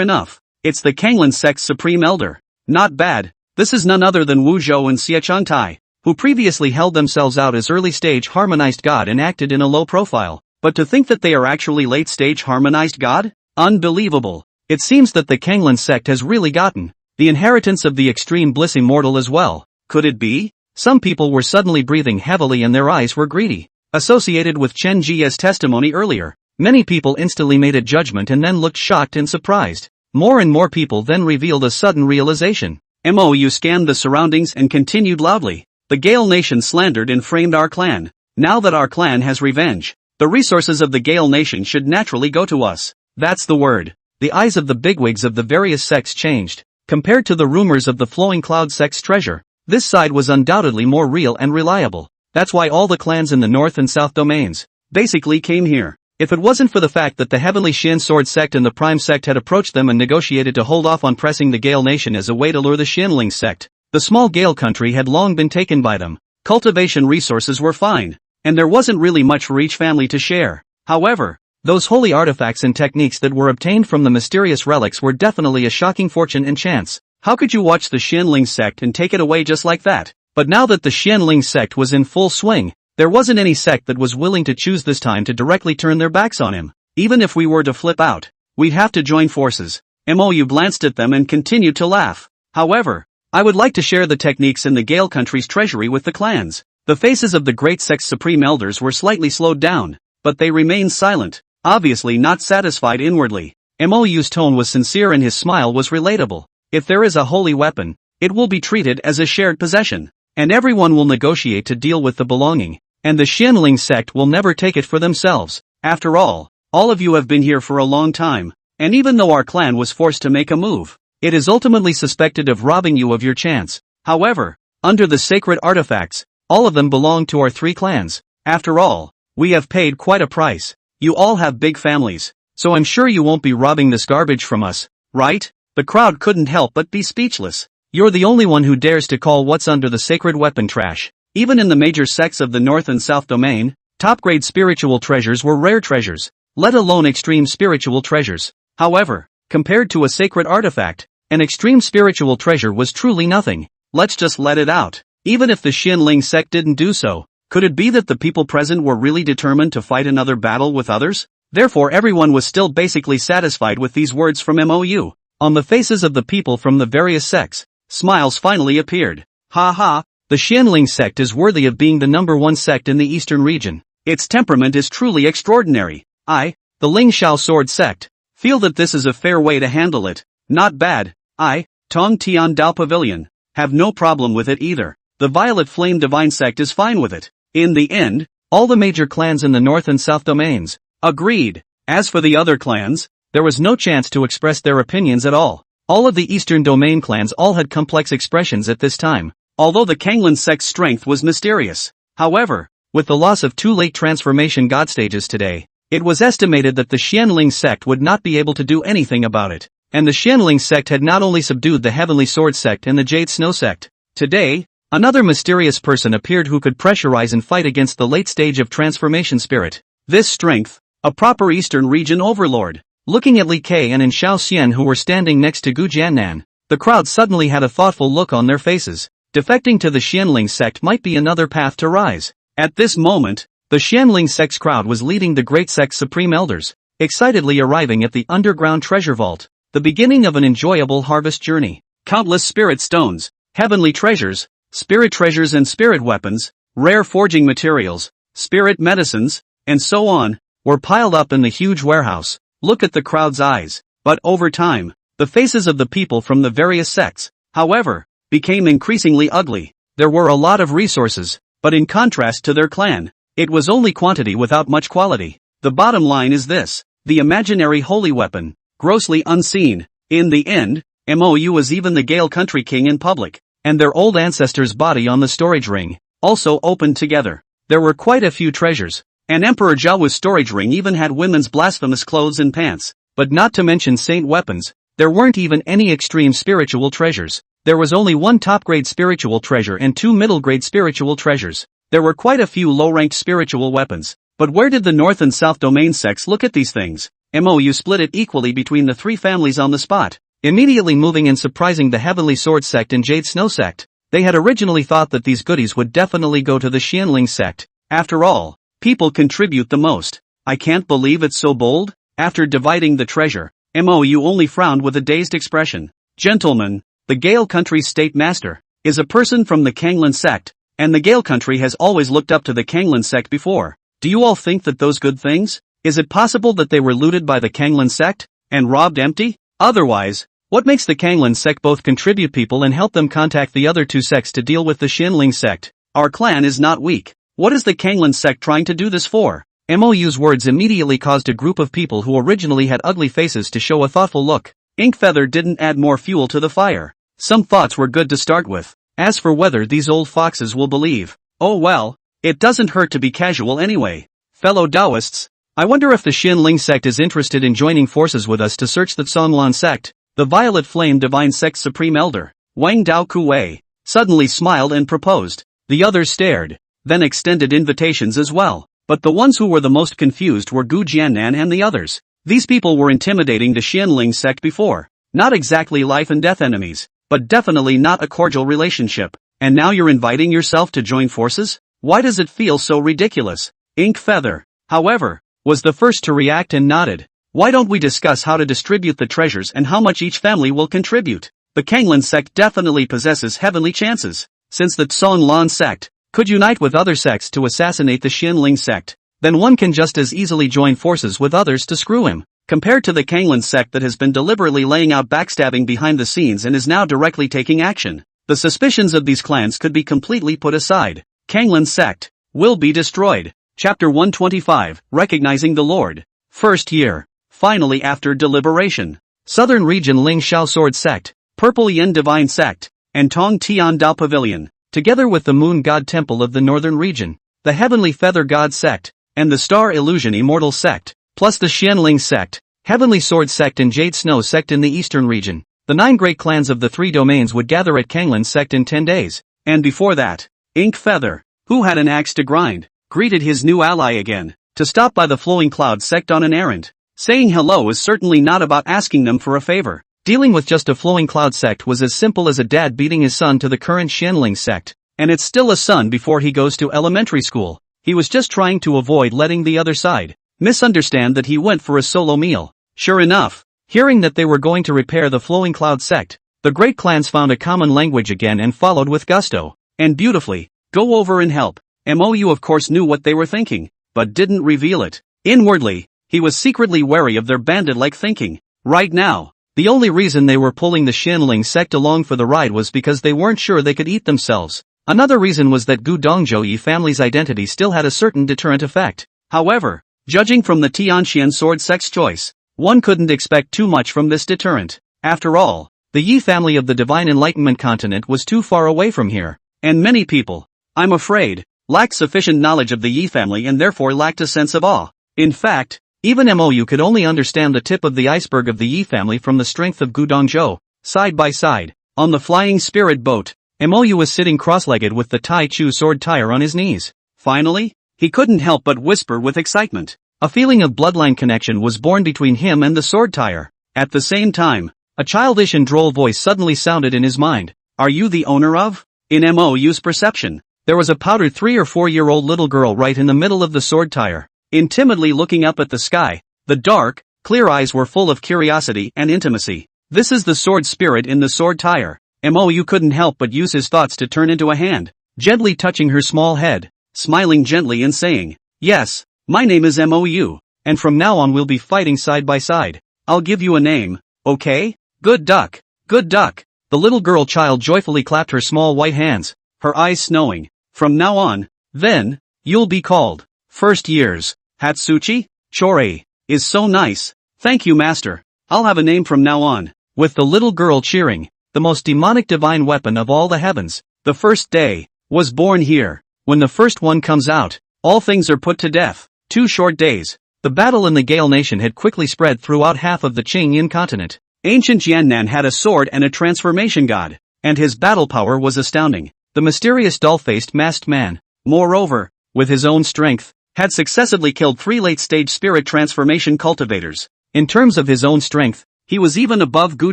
enough, it's the Kanglan sect's Supreme Elder. Not bad. This is none other than Wu Zhou and Xie Changtai, who previously held themselves out as early-stage harmonized god and acted in a low profile. But to think that they are actually late-stage harmonized god? Unbelievable. It seems that the Kanglan sect has really gotten the inheritance of the extreme bliss immortal as well. Could it be? Some people were suddenly breathing heavily and their eyes were greedy. Associated with Chen Jia's testimony earlier, many people instantly made a judgment and then looked shocked and surprised. More and more people then revealed a sudden realization. Mou scanned the surroundings and continued loudly. The Gale Nation slandered and framed our clan. Now that our clan has revenge, the resources of the Gale Nation should naturally go to us. That's the word. The eyes of the bigwigs of the various sects changed. Compared to the rumors of the Flowing Cloud sect's treasure, this side was undoubtedly more real and reliable. That's why all the clans in the north and south domains basically came here. If it wasn't for the fact that the Heavenly Xian Sword sect and the Prime sect had approached them and negotiated to hold off on pressing the Gale Nation as a way to lure the Xianling sect, the small Gale country had long been taken by them. Cultivation resources were fine, and there wasn't really much for each family to share. However, those holy artifacts and techniques that were obtained from the mysterious relics were definitely a shocking fortune and chance. How could you watch the Xianling sect and take it away just like that? But now that the Xianling sect was in full swing, there wasn't any sect that was willing to choose this time to directly turn their backs on him. Even if we were to flip out, we'd have to join forces. Mou glanced at them and continued to laugh. However, I would like to share the techniques in the Gale country's treasury with the clans. The faces of the great Sect's supreme elders were slightly slowed down, but they remained silent, obviously not satisfied inwardly. Mou's tone was sincere and his smile was relatable. If there is a holy weapon, it will be treated as a shared possession, and everyone will negotiate to deal with the belonging, and the Xianling sect will never take it for themselves. After all of you have been here for a long time, and even though our clan was forced to make a move, it is ultimately suspected of robbing you of your chance. However, under the sacred artifacts, all of them belong to our 3 clans. After all, we have paid quite a price. You all have big families, so I'm sure you won't be robbing this garbage from us, right? The crowd couldn't help but be speechless. You're the only one who dares to call what's under the sacred weapon trash. Even in the major sects of the North and South Domain, top-grade spiritual treasures were rare treasures, let alone extreme spiritual treasures. However, compared to a sacred artifact, an extreme spiritual treasure was truly nothing. Let's just let it out. Even if the Xianling sect didn't do so, could it be that the people present were really determined to fight another battle with others? Therefore everyone was still basically satisfied with these words from Mou. On the faces of the people from the various sects, smiles finally appeared. Ha ha, the Xianling sect is worthy of being the #1 sect in the eastern region. Its temperament is truly extraordinary. I, the Ling Xiao Sword sect, feel that this is a fair way to handle it. Not bad. I, Tong Tian Dao Pavilion, have no problem with it either. The Violet Flame Divine sect is fine with it. In the end, all the major clans in the North and South domains agreed. As for the other clans, there was no chance to express their opinions at all. All of the Eastern Domain clans all had complex expressions at this time, although the Kanglan sect's strength was mysterious. However, with the loss of 2 late transformation god stages today, it was estimated that the Xianling sect would not be able to do anything about it. And the Xianling sect had not only subdued the Heavenly Sword sect and the Jade Snow sect. Today, another mysterious person appeared who could pressurize and fight against the late stage of transformation spirit. This strength, a proper Eastern region overlord. Looking at Li Kai and Xiao Xian who were standing next to Gu Jiannan, the crowd suddenly had a thoughtful look on their faces. Defecting to the Xianling sect might be another path to rise. At this moment, the Xianling sect's crowd was leading the great sect's supreme elders, excitedly arriving at the underground treasure vault. The beginning of an enjoyable harvest journey. Countless spirit stones, heavenly treasures, spirit treasures and spirit weapons, rare forging materials, spirit medicines, and so on, were piled up in the huge warehouse. Look at the crowd's eyes. But over time, the faces of the people from the various sects, however, became increasingly ugly. There were a lot of resources, but in contrast to their clan, it was only quantity without much quality. The bottom line is this: the imaginary holy weapon, grossly unseen. In the end, Mou was even the Gale country king in public, and their old ancestor's body on the storage ring, also opened together. There were quite a few treasures, and Emperor Zhao's storage ring even had women's blasphemous clothes and pants, but not to mention saint weapons. There weren't even any extreme spiritual treasures. There was only 1 top-grade spiritual treasure and 2 middle-grade spiritual treasures. There were quite a few low-ranked spiritual weapons. But where did the North and South Domain sects look at these things? Mou split it equally between the 3 families on the spot, immediately moving and surprising the Heavenly Sword sect and Jade Snow sect. They had originally thought that these goodies would definitely go to the Xianling sect. After all, people contribute the most. I can't believe it's so bold. After dividing the treasure, Mou only frowned with a dazed expression. Gentlemen, the Gale country's state master is a person from the Kanglan sect, and the Gale country has always looked up to the Kanglan sect before. Do you all think that those good things? Is it possible that they were looted by the Kanglan sect and robbed empty? Otherwise, what makes the Kanglan sect both contribute people and help them contact the other 2 sects to deal with the Xianling sect? Our clan is not weak. What is the Kanglan sect trying to do this for? Mou's words immediately caused a group of people who originally had ugly faces to show a thoughtful look. Inkfeather didn't add more fuel to the fire. Some thoughts were good to start with. As for whether these old foxes will believe, oh well, it doesn't hurt to be casual anyway. Fellow Taoists, I wonder if the Xianling sect is interested in joining forces with us to search the Zonglan sect. The Violet Flame Divine Sect's Supreme Elder, Wang Dao Kuwei, suddenly smiled and proposed. The others stared, then extended invitations as well. But the ones who were the most confused were Gu Jiannan and the others. These people were intimidating the Xianling sect before. Not exactly life and death enemies, but definitely not a cordial relationship. And now you're inviting yourself to join forces? Why does it feel so ridiculous? Inkfeather, however, was the first to react and nodded. Why don't we discuss how to distribute the treasures and how much each family will contribute? The Kanglan sect definitely possesses heavenly chances, since the Tsonglan sect could unite with other sects to assassinate the Xianling sect. Then one can just as easily join forces with others to screw him. Compared to the Kanglan sect that has been deliberately laying out backstabbing behind the scenes and is now directly taking action, the suspicions of these clans could be completely put aside. Kanglan sect will be destroyed. Chapter 125, Recognizing the Lord. First year. Finally after deliberation. Southern region Ling Xiao Sword Sect, Purple Yin Divine Sect, and Tong Tian Dao Pavilion, together with the Moon God Temple of the Northern region, the Heavenly Feather God Sect, and the Star Illusion Immortal Sect, plus the Xianling Sect, Heavenly Sword Sect and Jade Snow Sect in the Eastern region. The 9 great clans of the 3 domains would gather at Kanglan Sect in 10 days. And before that, Ink Feather, who had an axe to grind, greeted his new ally again, to stop by the Flowing Cloud Sect on an errand. Saying hello is certainly not about asking them for a favor. Dealing with just a Flowing Cloud Sect was as simple as a dad beating his son to the current Xianling Sect. And it's still a son before he goes to elementary school. He was just trying to avoid letting the other side misunderstand that he went for a solo meal. Sure enough, hearing that they were going to repair the Flowing Cloud Sect, the great clans found a common language again and followed with gusto. And beautifully, go over and help. Mou of course knew what they were thinking, but didn't reveal it. Inwardly, he was secretly wary of their bandit-like thinking. Right now, the only reason they were pulling the Xianling sect along for the ride was because they weren't sure they could eat themselves. Another reason was that Gu Dongzhou family's identity still had a certain deterrent effect. However, judging from the Tianxian sword sect's choice, one couldn't expect too much from this deterrent. After all, the Yi family of the Divine Enlightenment continent was too far away from here, and many people, I'm afraid, lacked sufficient knowledge of the Yi family and therefore lacked a sense of awe. In fact, even Mou could only understand the tip of the iceberg of the Yi family from the strength of Gu Dongzhou. Side by side, on the flying spirit boat, Mou was sitting cross-legged with the Tai Chu sword tire on his knees. Finally, he couldn't help but whisper with excitement. A feeling of bloodline connection was born between him and the sword tire. At the same time, a childish and droll voice suddenly sounded in his mind. Are you the owner of? In Mou's perception, there was a powdered 3 or 4-year-old little girl right in the middle of the sword tire, timidly looking up at the sky. The dark, clear eyes were full of curiosity and intimacy. This is the sword spirit in the sword tire. Mou couldn't help but use his thoughts to turn into a hand, gently touching her small head, smiling gently and saying, yes, my name is Mou, and from now on we'll be fighting side by side. I'll give you a name, okay? Good duck, good duck. The little girl child joyfully clapped her small white hands, her eyes snowing. From now on, then, you'll be called, first years, Hatsuchi? Chorei, is so nice. Thank you master, I'll have a name from now on. With the little girl cheering, the most demonic divine weapon of all the heavens, the first day, was born here. When the first one comes out, all things are put to death. 2 short days. The battle in the Gale Nation had quickly spread throughout half of the Qingyin continent. Ancient Yannan had a sword and a transformation god, and his battle power was astounding. The mysterious doll-faced masked man, moreover, with his own strength, had successively killed 3 late-stage spirit transformation cultivators. In terms of his own strength, he was even above Gu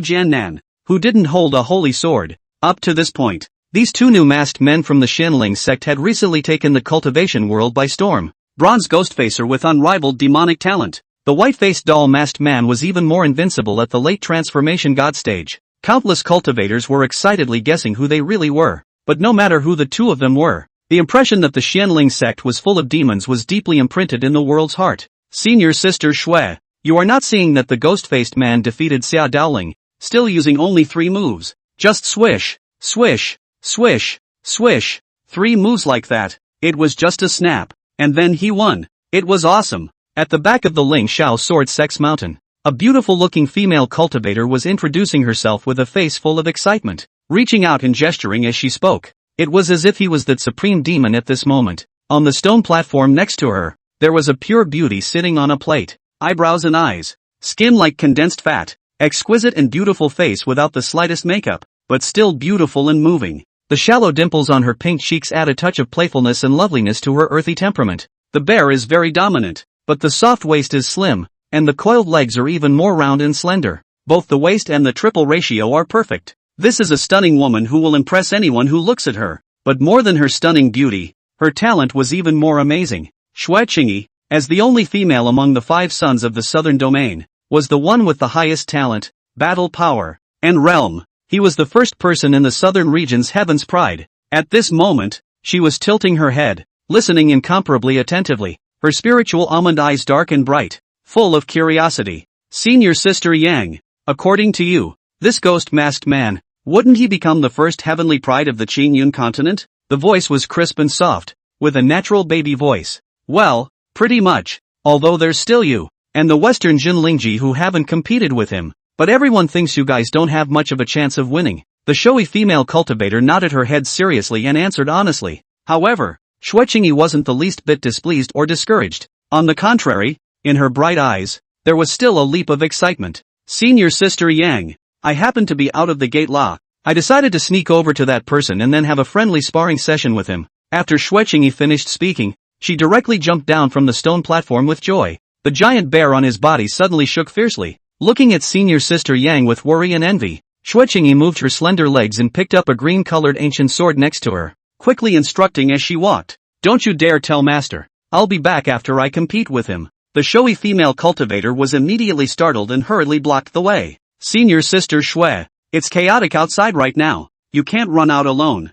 Jiannan, who didn't hold a holy sword. Up to this point, these 2 new masked men from the Xianling sect had recently taken the cultivation world by storm. Bronze Ghostfacer with unrivaled demonic talent. The white-faced doll masked man was even more invincible at the late transformation god stage. Countless cultivators were excitedly guessing who they really were. But no matter who the 2 of them were, the impression that the Xianling sect was full of demons was deeply imprinted in the world's heart. Senior Sister Shui, you are not seeing that the ghost-faced man defeated Xia Daoling, still using only 3 moves. Just swish, swish, swish, swish. 3 moves like that. It was just a snap. And then he won. It was awesome. At the back of the Ling Xiao Sword Sex Mountain, a beautiful-looking female cultivator was introducing herself with a face full of excitement, reaching out and gesturing as she spoke. It was as if he was that supreme demon at this moment. On the stone platform next to her, there was a pure beauty sitting on a plate, eyebrows and eyes, skin like condensed fat, exquisite and beautiful face without the slightest makeup, but still beautiful and moving. The shallow dimples on her pink cheeks add a touch of playfulness and loveliness to her earthy temperament. The bear is very dominant, but the soft waist is slim, and the coiled legs are even more round and slender. Both the waist and the triple ratio are perfect. This is a stunning woman who will impress anyone who looks at her. But more than her stunning beauty, her talent was even more amazing. Shui Qingyi, as the only female among the 5 sons of the southern domain, was the one with the highest talent, battle power, and realm. He was the first person in the southern region's heaven's pride. At this moment, she was tilting her head, listening incomparably attentively, her spiritual almond eyes dark and bright, full of curiosity. Senior Sister Yang, according to you, this ghost-masked man, wouldn't he become the first heavenly pride of the Qingyun continent? The voice was crisp and soft, with a natural baby voice. Well, pretty much, although there's still you, and the Western Jinlingji who haven't competed with him. But everyone thinks you guys don't have much of a chance of winning. The showy female cultivator nodded her head seriously and answered honestly. However, Xueqingyi wasn't the least bit displeased or discouraged. On the contrary, in her bright eyes, there was still a leap of excitement. Senior Sister Yang, I happened to be out of the gate la. I decided to sneak over to that person and then have a friendly sparring session with him. After Xueqingyi finished speaking, she directly jumped down from the stone platform with joy. The giant bear on his body suddenly shook fiercely. Looking at Senior Sister Yang with worry and envy, Xueqingyi moved her slender legs and picked up a green-colored ancient sword next to her, quickly instructing as she walked. Don't you dare tell Master. I'll be back after I compete with him. The showy female cultivator was immediately startled and hurriedly blocked the way. Senior Sister Xue, it's chaotic outside right now. You can't run out alone.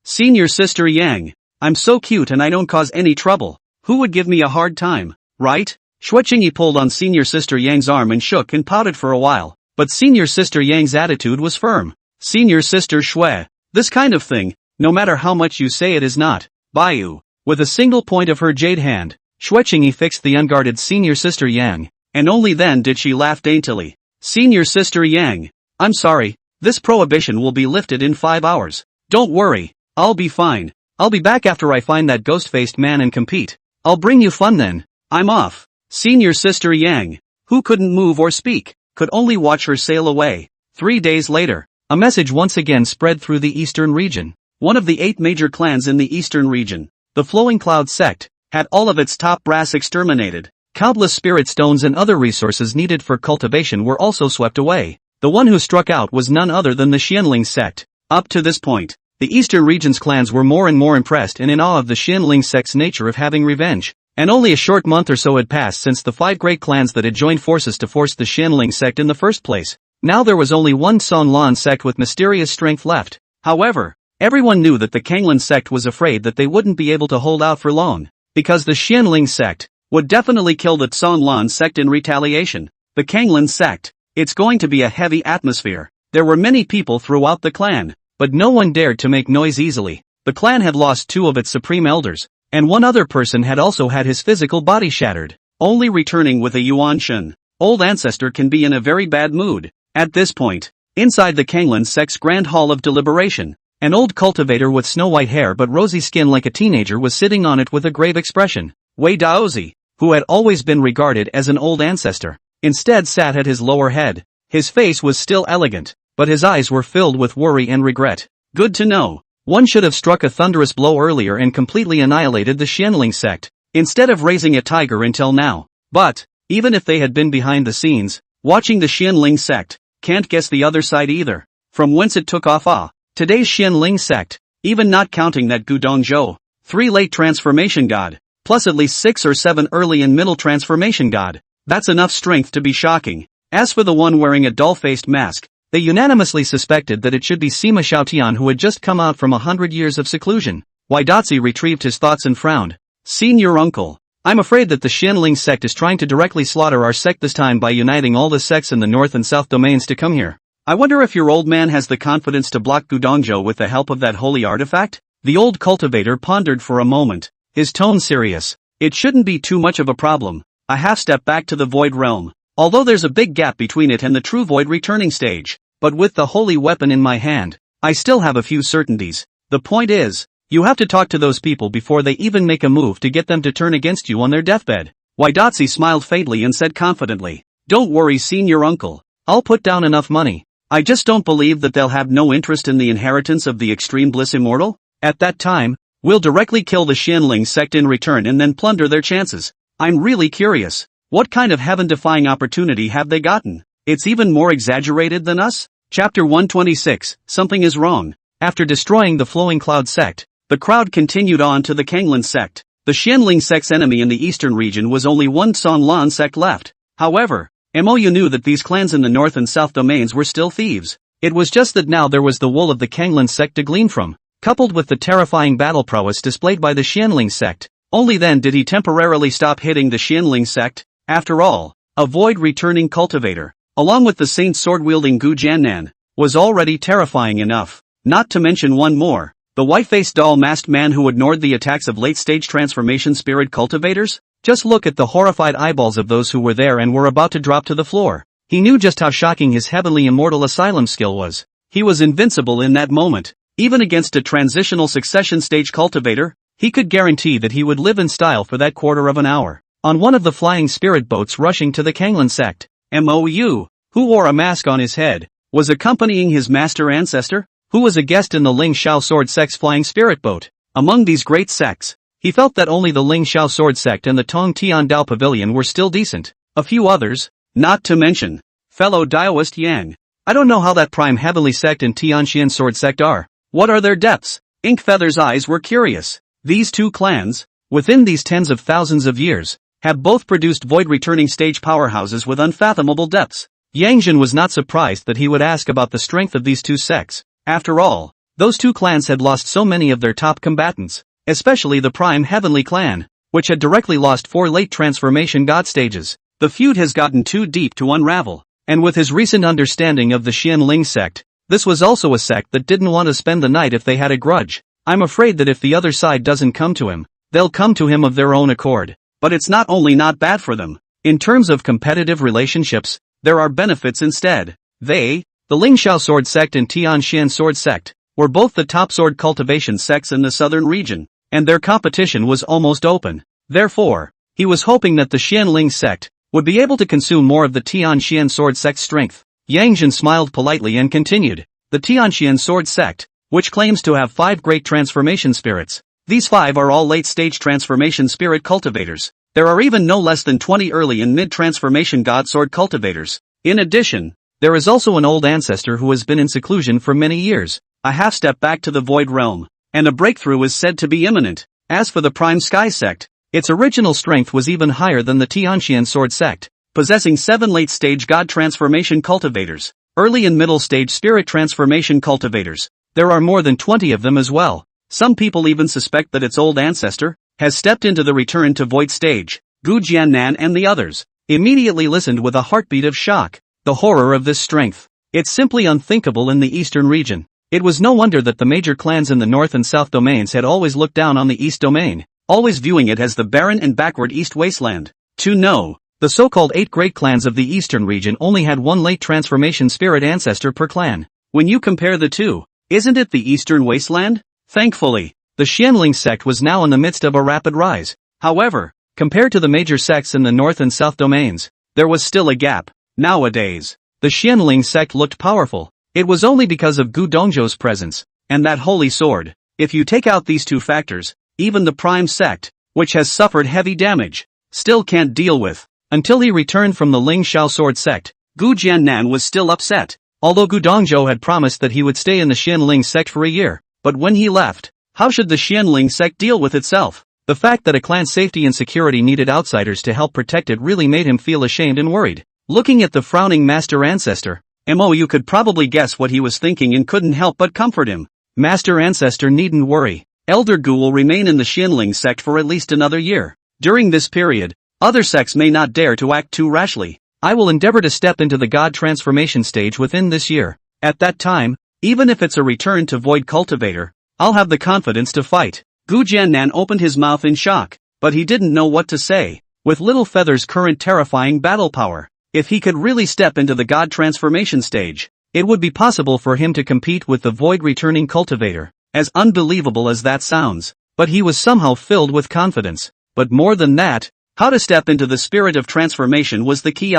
Senior Sister Yang, I'm so cute and I don't cause any trouble. Who would give me a hard time, right? Xueqingyi pulled on Senior Sister Yang's arm and shook and pouted for a while, but Senior Sister Yang's attitude was firm. Senior Sister Xue, this kind of thing, no matter how much you say it is not. Baiyu. With a single point of her jade hand, Xueqingyi fixed the unguarded Senior Sister Yang, and only then did she laugh daintily. Senior Sister Yang, I'm sorry, this prohibition will be lifted in 5 hours. Don't worry, I'll be fine. I'll be back after I find that ghost-faced man and compete. I'll bring you fun then. I'm off. Senior Sister Yang, who couldn't move or speak, could only watch her sail away. 3 days later, a message once again spread through the eastern region. One of the 8 major clans in the eastern region, the Flowing Cloud Sect, had all of its top brass exterminated. Countless spirit stones and other resources needed for cultivation were also swept away. The one who struck out was none other than the Xianling Sect. Up to this point, the eastern region's clans were more and more impressed and in awe of the Xianling Sect's nature of having revenge. And only a short month or so had passed since the 5 great clans that had joined forces to force the Xianling Sect in the first place. Now there was only one Sonlan Sect with mysterious strength left. However, everyone knew that the Kanglan Sect was afraid that they wouldn't be able to hold out for long, because the Xianling Sect would definitely kill the Sonlan Sect in retaliation. The Kanglan Sect, it's going to be a heavy atmosphere. There were many people throughout the clan, but no one dared to make noise easily. The clan had lost 2 of its supreme elders, and one other person had also had his physical body shattered, only returning with a Yuan Shen. Old ancestor can be in a very bad mood. At this point, inside the Kanglan Sect's grand hall of deliberation, an old cultivator with snow-white hair but rosy skin like a teenager was sitting on it with a grave expression. Wei Daozi, who had always been regarded as an old ancestor, instead sat at his lower head. His face was still elegant, but his eyes were filled with worry and regret. Good to know. One should have struck a thunderous blow earlier and completely annihilated the Xianling Sect, instead of raising a tiger until now. But, even if they had been behind the scenes, watching the Xianling Sect, can't guess the other side either. From whence it took off today's Xianling Sect, even not counting that Gudongzhou, 3 late transformation god, plus at least 6 or 7 early and middle transformation god. That's enough strength to be shocking. As for the one wearing a doll-faced mask, they unanimously suspected that it should be Sima Xiaotian who had just come out from 100 years of seclusion. Waidatzi retrieved his thoughts and frowned. Senior uncle, I'm afraid that the Xianling Sect is trying to directly slaughter our sect this time by uniting all the sects in the north and south domains to come here. I wonder if your old man has the confidence to block Gudongzhou with the help of that holy artifact? The old cultivator pondered for a moment, his tone serious. It shouldn't be too much of a problem. A half-step back to the void realm, although there's a big gap between it and the true void returning stage. But with the holy weapon in my hand, I still have a few certainties. The point is, you have to talk to those people before they even make a move to get them to turn against you on their deathbed. Waidatzi smiled faintly and said confidently, don't worry senior uncle, I'll put down enough money. I just don't believe that they'll have no interest in the inheritance of the extreme bliss immortal. At that time, we'll directly kill the Xianling Sect in return and then plunder their chances. I'm really curious, what kind of heaven-defying opportunity have they gotten? It's even more exaggerated than us? Chapter 126, Something is Wrong. After destroying the Flowing Cloud Sect, the crowd continued on to the Kanglan Sect. The Xianling Sect's enemy in the eastern region was only one Sanlan Sect left. However, Mou knew that these clans in the north and south domains were still thieves. It was just that now there was the wool of the Kanglan Sect to glean from, coupled with the terrifying battle prowess displayed by the Xianling Sect. Only then did he temporarily stop hitting the Xianling Sect. After all, a void-returning cultivator, along with the saint sword-wielding Gu Jiannan, was already terrifying enough. Not to mention one more, the white-faced doll-masked man who ignored the attacks of late-stage transformation spirit cultivators? Just look at the horrified eyeballs of those who were there and were about to drop to the floor. He knew just how shocking his heavenly immortal asylum skill was. He was invincible in that moment. Even against a transitional succession stage cultivator, he could guarantee that he would live in style for that quarter of an hour. On one of the flying spirit boats rushing to the Kanglan Sect, Mou, who wore a mask on his head, was accompanying his master ancestor, who was a guest in the Ling Xiao Sword Sect's flying spirit boat. Among these great sects, he felt that only the Ling Xiao Sword Sect and the Tong Tian Dao Pavilion were still decent. A few others, not to mention fellow Daoist Yang. I don't know how that Prime Heavenly Sect and Tianxian Sword Sect are. What are their depths? Inkfeather's eyes were curious. These two clans, within these tens of thousands of years, have both produced void-returning stage powerhouses with unfathomable depths. Yangjin was not surprised that he would ask about the strength of these two sects. After all, those two clans had lost so many of their top combatants, especially the Prime Heavenly Clan, which had directly lost 4 late transformation god stages. The feud has gotten too deep to unravel, and with his recent understanding of the Xianling Sect, this was also a sect that didn't want to spend the night if they had a grudge. I'm afraid that if the other side doesn't come to him, they'll come to him of their own accord. But it's not only not bad for them. In terms of competitive relationships, there are benefits instead. The Ling Xiao Sword Sect and Tianxian Sword Sect, were both the top sword cultivation sects in the southern region, and their competition was almost open. Therefore, he was hoping that the Xianling Sect would be able to consume more of the Tianxian Sword Sect's strength. Yangjin smiled politely and continued. The Tianxian Sword Sect, which claims to have 5 great transformation spirits. These 5 are all late-stage transformation spirit cultivators. There are even no less than 20 early and mid-transformation god sword cultivators. In addition, there is also an old ancestor who has been in seclusion for many years, a half-step back to the void realm, and a breakthrough is said to be imminent. As for the Prime Sky Sect, its original strength was even higher than the Tianxian Sword Sect, possessing 7 late-stage god transformation cultivators, early and middle-stage spirit transformation cultivators. There are more than 20 of them as well. Some people even suspect that its old ancestor has stepped into the return to void stage. Gu Jiannan and the others immediately listened with a heartbeat of shock. The horror of this strength. It's simply unthinkable in the eastern region. It was no wonder that the major clans in the north and south domains had always looked down on the east domain, always viewing it as the barren and backward east wasteland. The so-called 8 great clans of the eastern region only had 1 late transformation spirit ancestor per clan. When you compare the two, isn't it the eastern wasteland? Thankfully, the Xianling sect was now in the midst of a rapid rise. However, compared to the major sects in the north and south domains, there was still a gap. Nowadays, the Xianling sect looked powerful. It was only because of Gu Dongzhou's presence, and that holy sword. If you take out these two factors, even the Prime sect, which has suffered heavy damage, still can't deal with. Until he returned from the Ling Xiao Sword sect, Gu Jiannan was still upset. Although Gu Dongzhou had promised that he would stay in the Xianling sect for a year, but when he left, how should the Xianling sect deal with itself? The fact that a clan's safety and security needed outsiders to help protect it really made him feel ashamed and worried. Looking at the frowning master ancestor, you could probably guess what he was thinking and couldn't help but comfort him. Master ancestor needn't worry. Elder Gu will remain in the Xianling sect for at least another year. During this period, other sects may not dare to act too rashly. I will endeavor to step into the god transformation stage within this year. At that time, even if it's a return to void cultivator, I'll have the confidence to fight. Gu Jiannan opened his mouth in shock, but he didn't know what to say. With Little Feather's current terrifying battle power, if he could really step into the god transformation stage, it would be possible for him to compete with the void returning cultivator. As unbelievable as that sounds, but he was somehow filled with confidence. But more than that, how to step into the spirit of transformation was the key.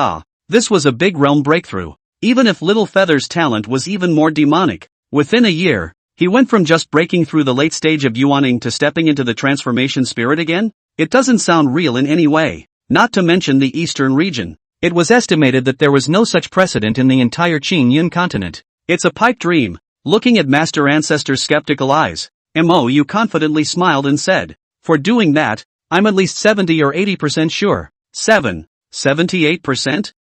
This was a big realm breakthrough. Even if Little Feather's talent was even more demonic, within a year, he went from just breaking through the late stage of Yuaning to stepping into the transformation spirit again? It doesn't sound real in any way. Not to mention the eastern region. It was estimated that there was no such precedent in the entire Qing Yun continent. It's a pipe dream. Looking at Master Ancestor's skeptical eyes, Mou confidently smiled and said, "For doing that, I'm at least 70 or 80% sure. 78%?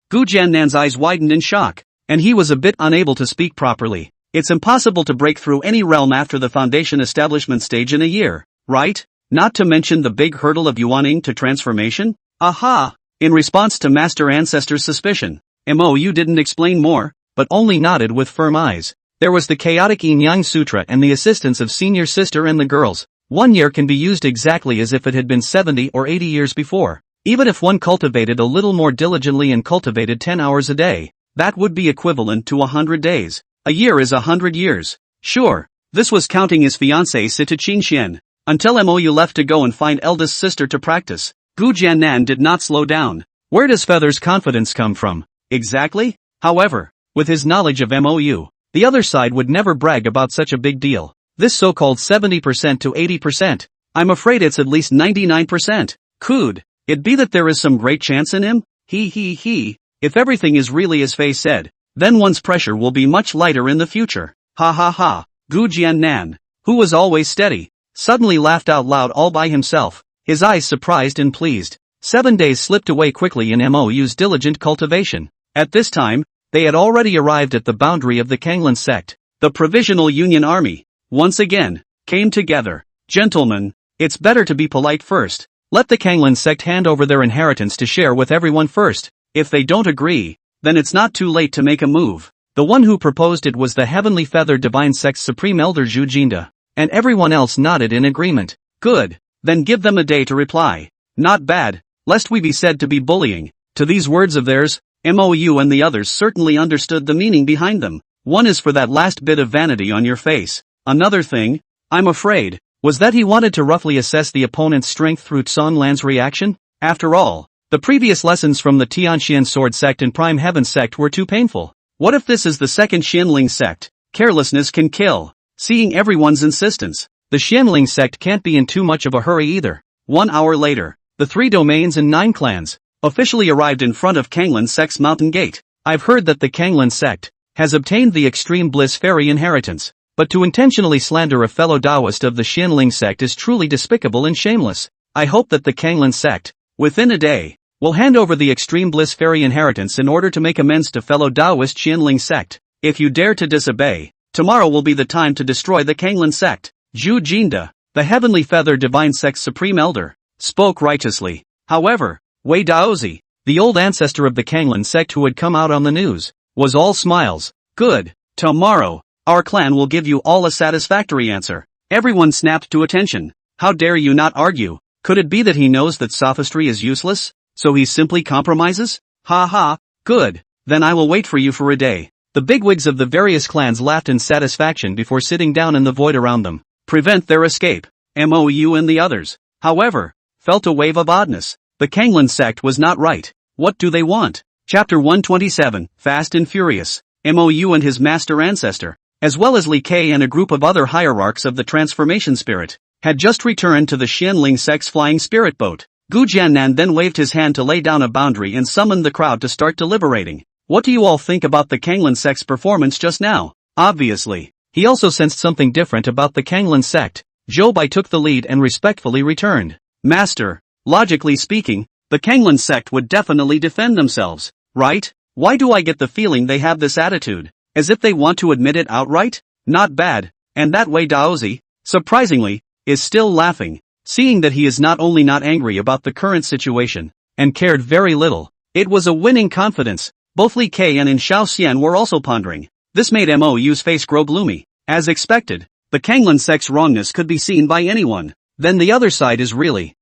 Gu Jiannan's eyes widened in shock, and he was a bit unable to speak properly. It's impossible to break through any realm after the foundation establishment stage in a year, right? Not to mention the big hurdle of yuaning to transformation? Aha! In response to Master Ancestor's suspicion, Mou didn't explain more, but only nodded with firm eyes. There was the chaotic Yin-Yang Sutra and the assistance of senior sister and the girls. 1 year can be used exactly as if it had been 70 or 80 years before. Even if one cultivated a little more diligently and cultivated 10 hours a day, that would be equivalent to 100 days. A year is 100 years. Sure, this was counting his fiancée Sita Qingxian. Until Mou left to go and find eldest sister to practice, Gu Jiannan did not slow down. Where does Feather's confidence come from? Exactly? However, with his knowledge of Mou, the other side would never brag about such a big deal. This so-called 70% to 80%, I'm afraid it's at least 99%. Could it be that there is some great chance in him? If everything is really as Fei said, then one's pressure will be much lighter in the future. Ha ha ha. Gu Jiannan, who was always steady, suddenly laughed out loud all by himself, his eyes surprised and pleased. 7 days slipped away quickly in Mou's diligent cultivation. At this time, they had already arrived at the boundary of the Kanglan sect. The Provisional Union Army, once again, came together. Gentlemen, it's better to be polite first. Let the Kanglan sect hand over their inheritance to share with everyone first. If they don't agree, then it's not too late to make a move. The one who proposed it was the Heavenly Feather Divine Sect's Supreme Elder Zhu Jinda, and everyone else nodded in agreement. Good, then give them a day to reply. Not bad, lest we be said to be bullying. To these words of theirs, Mou and the others certainly understood the meaning behind them. One is for that last bit of vanity on your face. Another thing, I'm afraid, was that he wanted to roughly assess the opponent's strength through Tsun Lan's reaction. After all, the previous lessons from the Tianxian Sword Sect and Prime Heaven Sect were too painful. What if this is the second Xianling Sect? Carelessness can kill. Seeing everyone's insistence, the Xianling Sect can't be in too much of a hurry either. 1 hour later, the 3 domains and 9 clans officially arrived in front of Kanglan Sect's mountain gate. I've heard that the Kanglan Sect has obtained the Extreme Bliss Fairy inheritance, but to intentionally slander a fellow Taoist of the Xianling Sect is truly despicable and shameless. I hope that the Kanglan Sect, within a day, will hand over the Extreme Bliss Fairy inheritance in order to make amends to fellow Taoist Xianling Sect. If you dare to disobey, tomorrow will be the time to destroy the Kanglan Sect. Zhu Jinda, the Heavenly Feather Divine Sect's Supreme Elder, spoke righteously. However, Wei Daozi, the old ancestor of the Kanglan Sect who had come out on the news, was all smiles. Good. Tomorrow, our clan will give you all a satisfactory answer. Everyone snapped to attention. How dare you not argue? Could it be that he knows that sophistry is useless, so he simply compromises? Ha ha, good, then I will wait for you for a day. The bigwigs of the various clans laughed in satisfaction before sitting down in the void around them. Prevent their escape. Mou and the others, however, felt a wave of oddness. The Kanglan Sect was not right. What do they want? Chapter 127, Fast and Furious. Mou and his master ancestor, as well as Li Kei and a group of other hierarchs of the transformation spirit, had just returned to the Xianling Sect's flying spirit boat. Gu Jiannan then waved his hand to lay down a boundary and summoned the crowd to start deliberating. What do you all think about the Kanglan Sect's performance just now? Obviously, he also sensed something different about the Kanglan Sect. Zhou Bai took the lead and respectfully returned. Master, logically speaking, the Kanglan Sect would definitely defend themselves, right? Why do I get the feeling they have this attitude? As if they want to admit it outright? Not bad. And that Wei Daozi, surprisingly, is still laughing, seeing that he is not only not angry about the current situation, and cared very little. It was a winning confidence. Both Li Kei and In Xiaoxian were also pondering. This made Mou's face grow gloomy. As expected, the Kanglan Sect's wrongness could be seen by anyone. Then the other side is really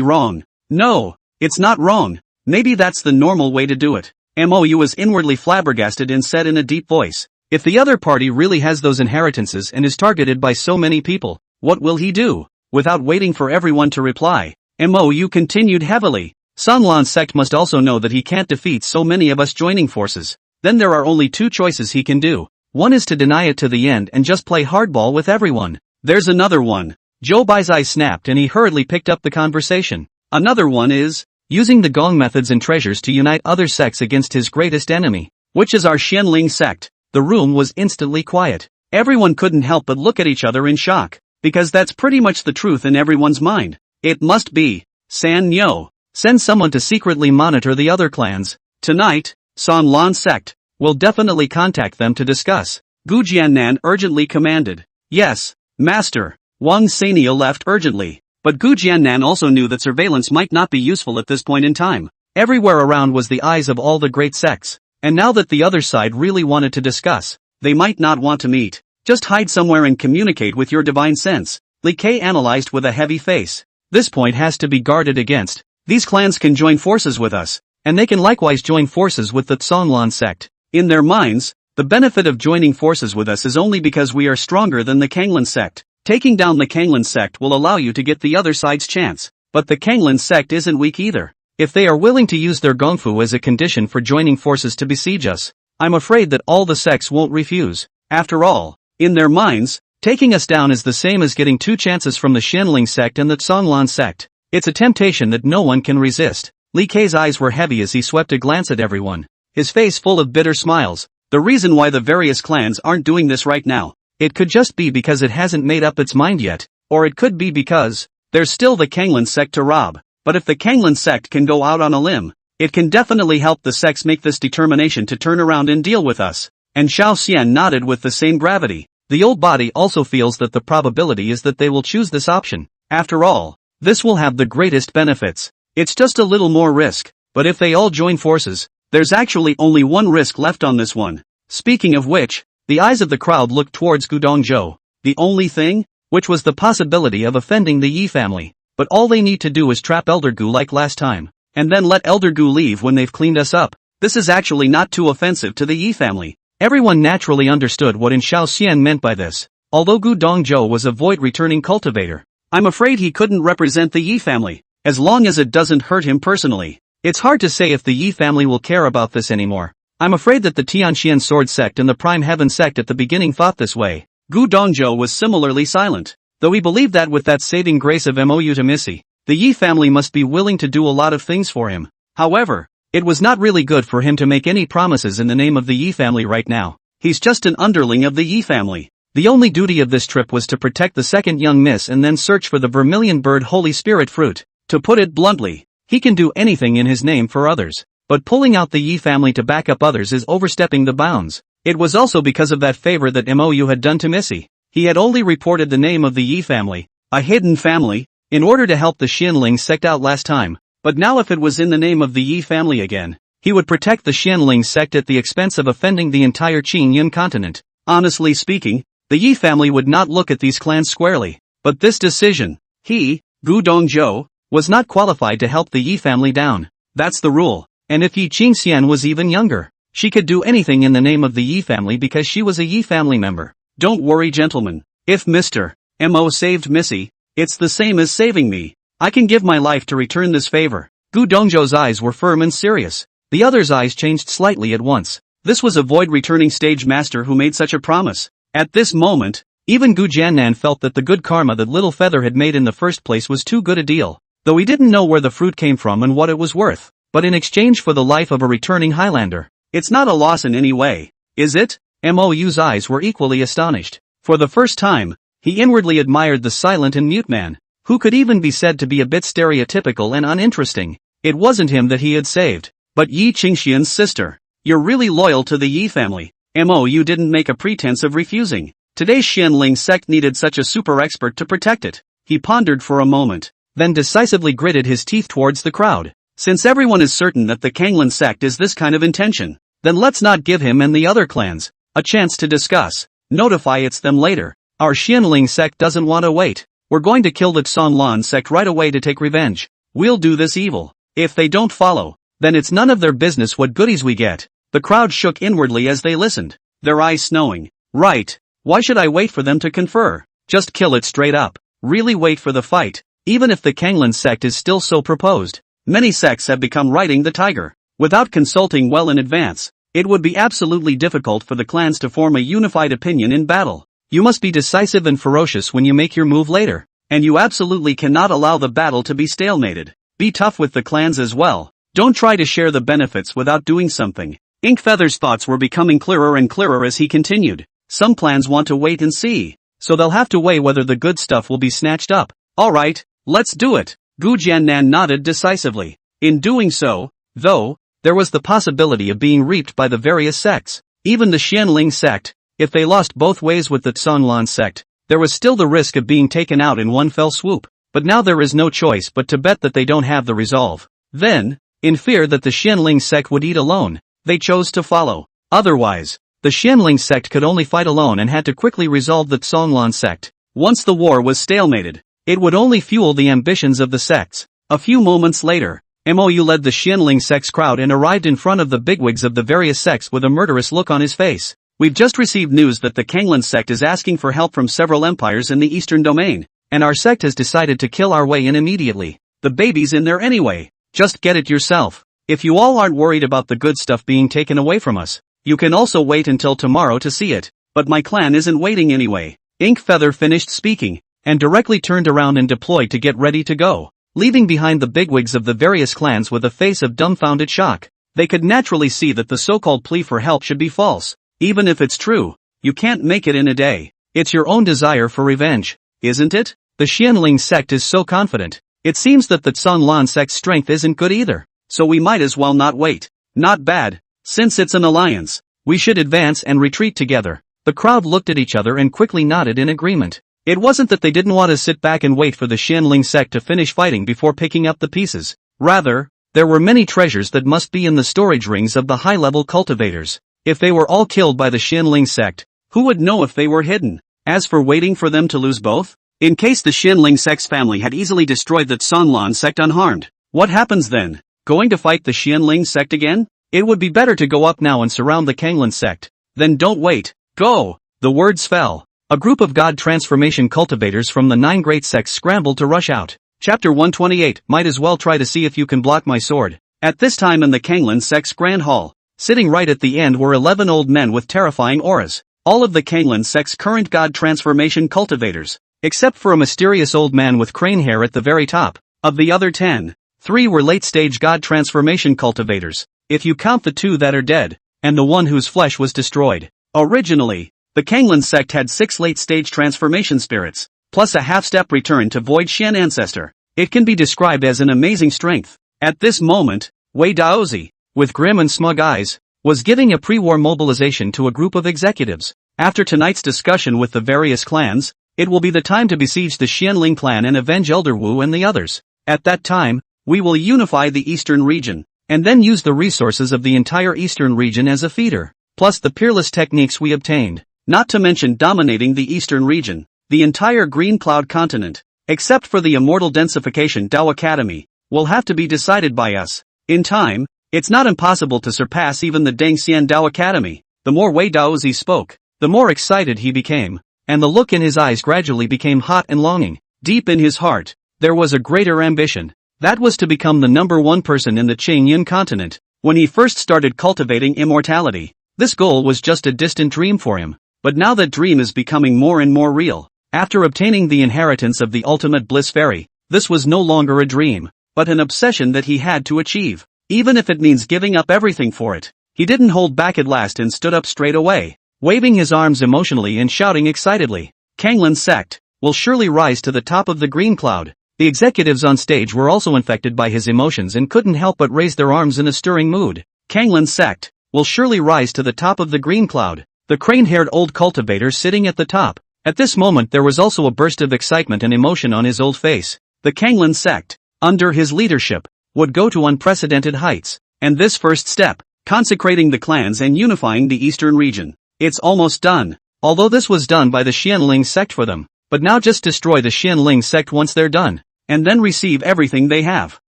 wrong. No, it's not wrong. Maybe that's the normal way to do it. Mou was inwardly flabbergasted and said in a deep voice, if the other party really has those inheritances and is targeted by so many people, what will he do? Without waiting for everyone to reply, Mou continued heavily. Sun Lan's sect must also know that he can't defeat so many of us joining forces. Then there are only 2 choices he can do. One is to deny it to the end and just play hardball with everyone. There's another one. Zhou Bai's eyes snapped and he hurriedly picked up the conversation. Another one is using the gong methods and treasures to unite other sects against his greatest enemy, which is our Xianling sect. The room was instantly quiet. Everyone couldn't help but look at each other in shock, because that's pretty much the truth in everyone's mind. It must be San Nyo. Send someone to secretly monitor the other clans. Tonight, San Lan Sect will definitely contact them to discuss. Gu Jiannan urgently commanded. Yes, master. Wang Sania left urgently. But Gu Jiannan also knew that surveillance might not be useful at this point in time. Everywhere around was the eyes of all the great sects. And now that the other side really wanted to discuss, they might not want to meet. Just hide somewhere and communicate with your divine sense. Li Ke analyzed with a heavy face. This point has to be guarded against. These clans can join forces with us, and they can likewise join forces with the Tsonglan sect. In their minds, the benefit of joining forces with us is only because we are stronger than the Kanglan sect. Taking down the Kanglan sect will allow you to get the other side's chance. But the Kanglan sect isn't weak either. If they are willing to use their gongfu as a condition for joining forces to besiege us, I'm afraid that all the sects won't refuse. After all, in their minds, taking us down is the same as getting 2 chances from the Xianling sect and the Tsonglan sect. It's a temptation that no one can resist. Li Ke's eyes were heavy as he swept a glance at everyone, his face full of bitter smiles. The reason why the various clans aren't doing this right now, it could just be because it hasn't made up its mind yet, or it could be because there's still the Kanglan sect to rob. But if the Kanglan sect can go out on a limb, it can definitely help the sects make this determination to turn around and deal with us. And Xiao Xian nodded with the same gravity. The old body also feels that the probability is that they will choose this option. After all, this will have the greatest benefits. It's just a little more risk, but if they all join forces, there's actually only one risk left on this one. Speaking of which, the eyes of the crowd looked towards Gu Dongzhou. The only thing, which was the possibility of offending the Yi family. But all they need to do is trap Elder Gu like last time, and then let Elder Gu leave when they've cleaned us up. This is actually not too offensive to the Yi family. Everyone naturally understood what Xiao Xian meant by this. Although Gu Dongzhou was a void-returning cultivator, I'm afraid he couldn't represent the Yi family, as long as it doesn't hurt him personally. It's hard to say if the Yi family will care about this anymore. I'm afraid that the Tianxian Sword Sect and the Prime Heaven Sect at the beginning thought this way. Gu Dongzhou was similarly silent. Though he believed that with that saving grace of Mo Utamisi, the Yi family must be willing to do a lot of things for him. However, it was not really good for him to make any promises in the name of the Yi family right now. He's just an underling of the Yi family. The only duty of this trip was to protect the second young miss and then search for the vermilion bird Holy Spirit fruit. To put it bluntly, he can do anything in his name for others. But pulling out the Yi family to back up others is overstepping the bounds. It was also because of that favor that Mou had done to Missy. He had only reported the name of the Yi family, a hidden family, in order to help the Xianling sect out last time. But now if it was in the name of the Yi family again, he would protect the Xianling sect at the expense of offending the entire Qingyun continent. Honestly speaking, the Yi family would not look at these clans squarely. But this decision, he, Gu Dongzhou, was not qualified to help the Yi family down. That's the rule. And if Yi Qingxian was even younger, she could do anything in the name of the Yi family because she was a Yi family member. Don't worry, gentlemen. If Mr. Mo saved Missy, it's the same as saving me. I can give my life to return this favor. Gu Dongzhou's eyes were firm and serious. The other's eyes changed slightly at once. This was a void-returning stage master who made such a promise. At this moment, even Gu Jiannan felt that the good karma that Little Feather had made in the first place was too good a deal. Though he didn't know where the fruit came from and what it was worth. But in exchange for the life of a returning Highlander, it's not a loss in any way, is it? Mou's eyes were equally astonished. For the first time, he inwardly admired the silent and mute man, who could even be said to be a bit stereotypical and uninteresting. It wasn't him that he had saved, but Yi Qingxian's sister. You're really loyal to the Yi family. Mou didn't make a pretense of refusing. Today's Xianling sect needed such a super expert to protect it. He pondered for a moment, then decisively gritted his teeth towards the crowd. Since everyone is certain that the Kanglan sect is this kind of intention, then let's not give him and the other clans a chance to discuss. Notify it's them later. Our Xianling sect doesn't want to wait. We're going to kill the Tsonglan sect right away to take revenge. We'll do this evil. If they don't follow, then it's none of their business what goodies we get. The crowd shook inwardly as they listened, their eyes snowing. Right. Why should I wait for them to confer? Just kill it straight up. Really wait for the fight. Even if the Kanglan sect is still so proposed. Many sects have become riding the tiger. Without consulting well in advance, it would be absolutely difficult for the clans to form a unified opinion in battle. You must be decisive and ferocious when you make your move later. And you absolutely cannot allow the battle to be stalemated. Be tough with the clans as well. Don't try to share the benefits without doing something. Inkfeather's thoughts were becoming clearer and clearer as he continued. Some clans want to wait and see, so they'll have to weigh whether the good stuff will be snatched up. Alright, let's do it. Gu Jiannan nodded decisively. In doing so, though, there was the possibility of being reaped by the various sects. Even the Xianling sect, if they lost both ways with the Canglan sect, there was still the risk of being taken out in one fell swoop. But now there is no choice but to bet that they don't have the resolve. Then, in fear that the Xianling sect would eat alone, they chose to follow. Otherwise, the Xianling sect could only fight alone and had to quickly resolve the Canglan sect. Once the war was stalemated, it would only fuel the ambitions of the sects. A few moments later, Mou led the Xianling sect's crowd and arrived in front of the bigwigs of the various sects with a murderous look on his face. We've just received news that the Kanglan sect is asking for help from several empires in the eastern domain, and our sect has decided to kill our way in immediately. The baby's in there anyway. Just get it yourself. If you all aren't worried about the good stuff being taken away from us, you can also wait until tomorrow to see it. But my clan isn't waiting anyway. Ink Feather finished speaking, and directly turned around and deployed to get ready to go, leaving behind the bigwigs of the various clans with a face of dumbfounded shock. They could naturally see that the so-called plea for help should be false. Even if it's true, you can't make it in a day. It's your own desire for revenge, isn't it? The Xianling sect is so confident. It seems that the Canglan sect's strength isn't good either, so we might as well not wait. Not bad. Since it's an alliance, we should advance and retreat together. The crowd looked at each other and quickly nodded in agreement. It wasn't that they didn't want to sit back and wait for the Xianling sect to finish fighting before picking up the pieces. Rather, there were many treasures that must be in the storage rings of the high-level cultivators. If they were all killed by the Xianling sect, who would know if they were hidden? As for waiting for them to lose both, in case the Xianling sect's family had easily destroyed the Canglan sect unharmed, what happens then? Going to fight the Xianling sect again? It would be better to go up now and surround the Kanglan sect. Then don't wait. Go! The words fell. A group of god transformation cultivators from the 9 great sects scrambled to rush out. Chapter 128. Might as well try to see if you can block my sword. At this time in the Kanglan sect's grand hall, sitting right at the end were 11 old men with terrifying auras. All of the Kanglan sect's current god transformation cultivators, except for a mysterious old man with crane hair at the very top. Of the other 10, 3 were late-stage god transformation cultivators, if you count the 2 that are dead, and the one whose flesh was destroyed. Originally, the Kanglan sect had 6 late-stage transformation spirits, plus a half-step return to Void Shen ancestor. It can be described as an amazing strength. At this moment, Wei Daozi, with grim and smug eyes, was giving a pre-war mobilization to a group of executives. After tonight's discussion with the various clans, it will be the time to besiege the Xianling clan and avenge Elder Wu and the others. At that time, we will unify the eastern region, and then use the resources of the entire eastern region as a feeder, plus the peerless techniques we obtained, not to mention dominating the eastern region, the entire Green Cloud continent, except for the immortal densification Dao Academy, will have to be decided by us. In time, it's not impossible to surpass even the Dengxian Dao Academy. The more Wei Daozi spoke, the more excited he became, and the look in his eyes gradually became hot and longing. Deep in his heart, there was a greater ambition. That was to become the #1 person in the Qingyun continent. When he first started cultivating immortality, this goal was just a distant dream for him. But now that dream is becoming more and more real. After obtaining the inheritance of the ultimate bliss fairy, this was no longer a dream, but an obsession that he had to achieve, even if it means giving up everything for it. He didn't hold back at last and stood up straight away, waving his arms emotionally and shouting excitedly. Kanglan sect will surely rise to the top of the green cloud. The executives on stage were also infected by his emotions and couldn't help but raise their arms in a stirring mood. Kanglan sect will surely rise to the top of the green cloud. The crane-haired old cultivator sitting at the top. At this moment there was also a burst of excitement and emotion on his old face. The Kanglan sect, under his leadership, would go to unprecedented heights. And this first step, consecrating the clans and unifying the eastern region. It's almost done. Although this was done by the Xianling sect for them. But now just destroy the Xianling sect once they're done. And then receive everything they have.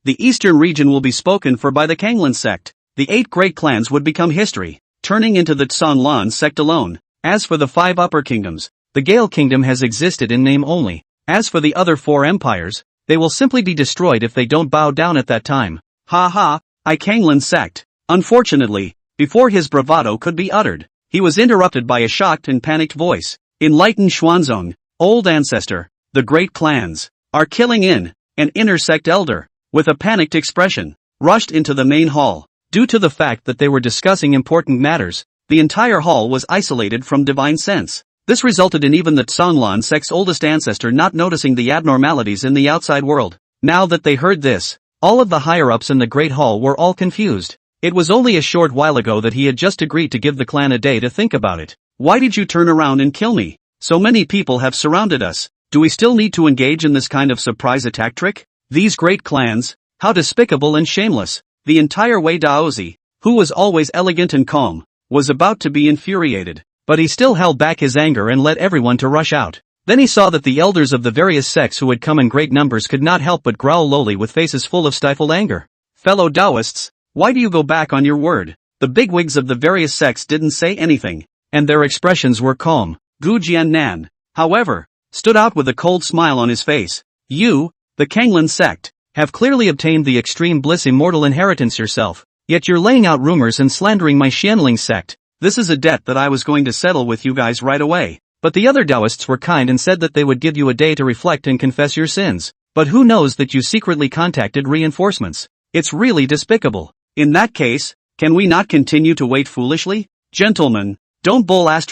The eastern region will be spoken for by the Kanglan sect. The 8 great clans would become history, turning into the Canglan sect alone. As for the 5 upper kingdoms, the Gale kingdom has existed in name only. As for the other 4 empires, they will simply be destroyed if they don't bow down at that time. Ha ha, Kanglan sect. Unfortunately, before his bravado could be uttered, he was interrupted by a shocked and panicked voice. Enlightened Xuanzong, old ancestor, the great clans are killing in. An inner sect elder, with a panicked expression, rushed into the main hall. Due to the fact that they were discussing important matters, the entire hall was isolated from divine sense. This resulted in even the Canglan sect's oldest ancestor not noticing the abnormalities in the outside world. Now that they heard this, all of the higher-ups in the Great Hall were all confused. It was only a short while ago that he had just agreed to give the clan a day to think about it. Why did you turn around and kill me? So many people have surrounded us. Do we still need to engage in this kind of surprise attack trick? These great clans, how despicable and shameless. The entire Wei Daozi, who was always elegant and calm, was about to be infuriated. But he still held back his anger and let everyone to rush out. Then he saw that the elders of the various sects who had come in great numbers could not help but growl lowly with faces full of stifled anger. Fellow Taoists, why do you go back on your word? The bigwigs of the various sects didn't say anything, and their expressions were calm. Gu Jiannan, however, stood out with a cold smile on his face. You, the Kanglan sect, have clearly obtained the extreme bliss immortal inheritance yourself, yet you're laying out rumors and slandering my Xianling sect. This is a debt that I was going to settle with you guys right away. But the other Taoists were kind and said that they would give you a day to reflect and confess your sins. But who knows that you secretly contacted reinforcements? It's really despicable. In that case, can we not continue to wait foolishly? Gentlemen, don't bull **** with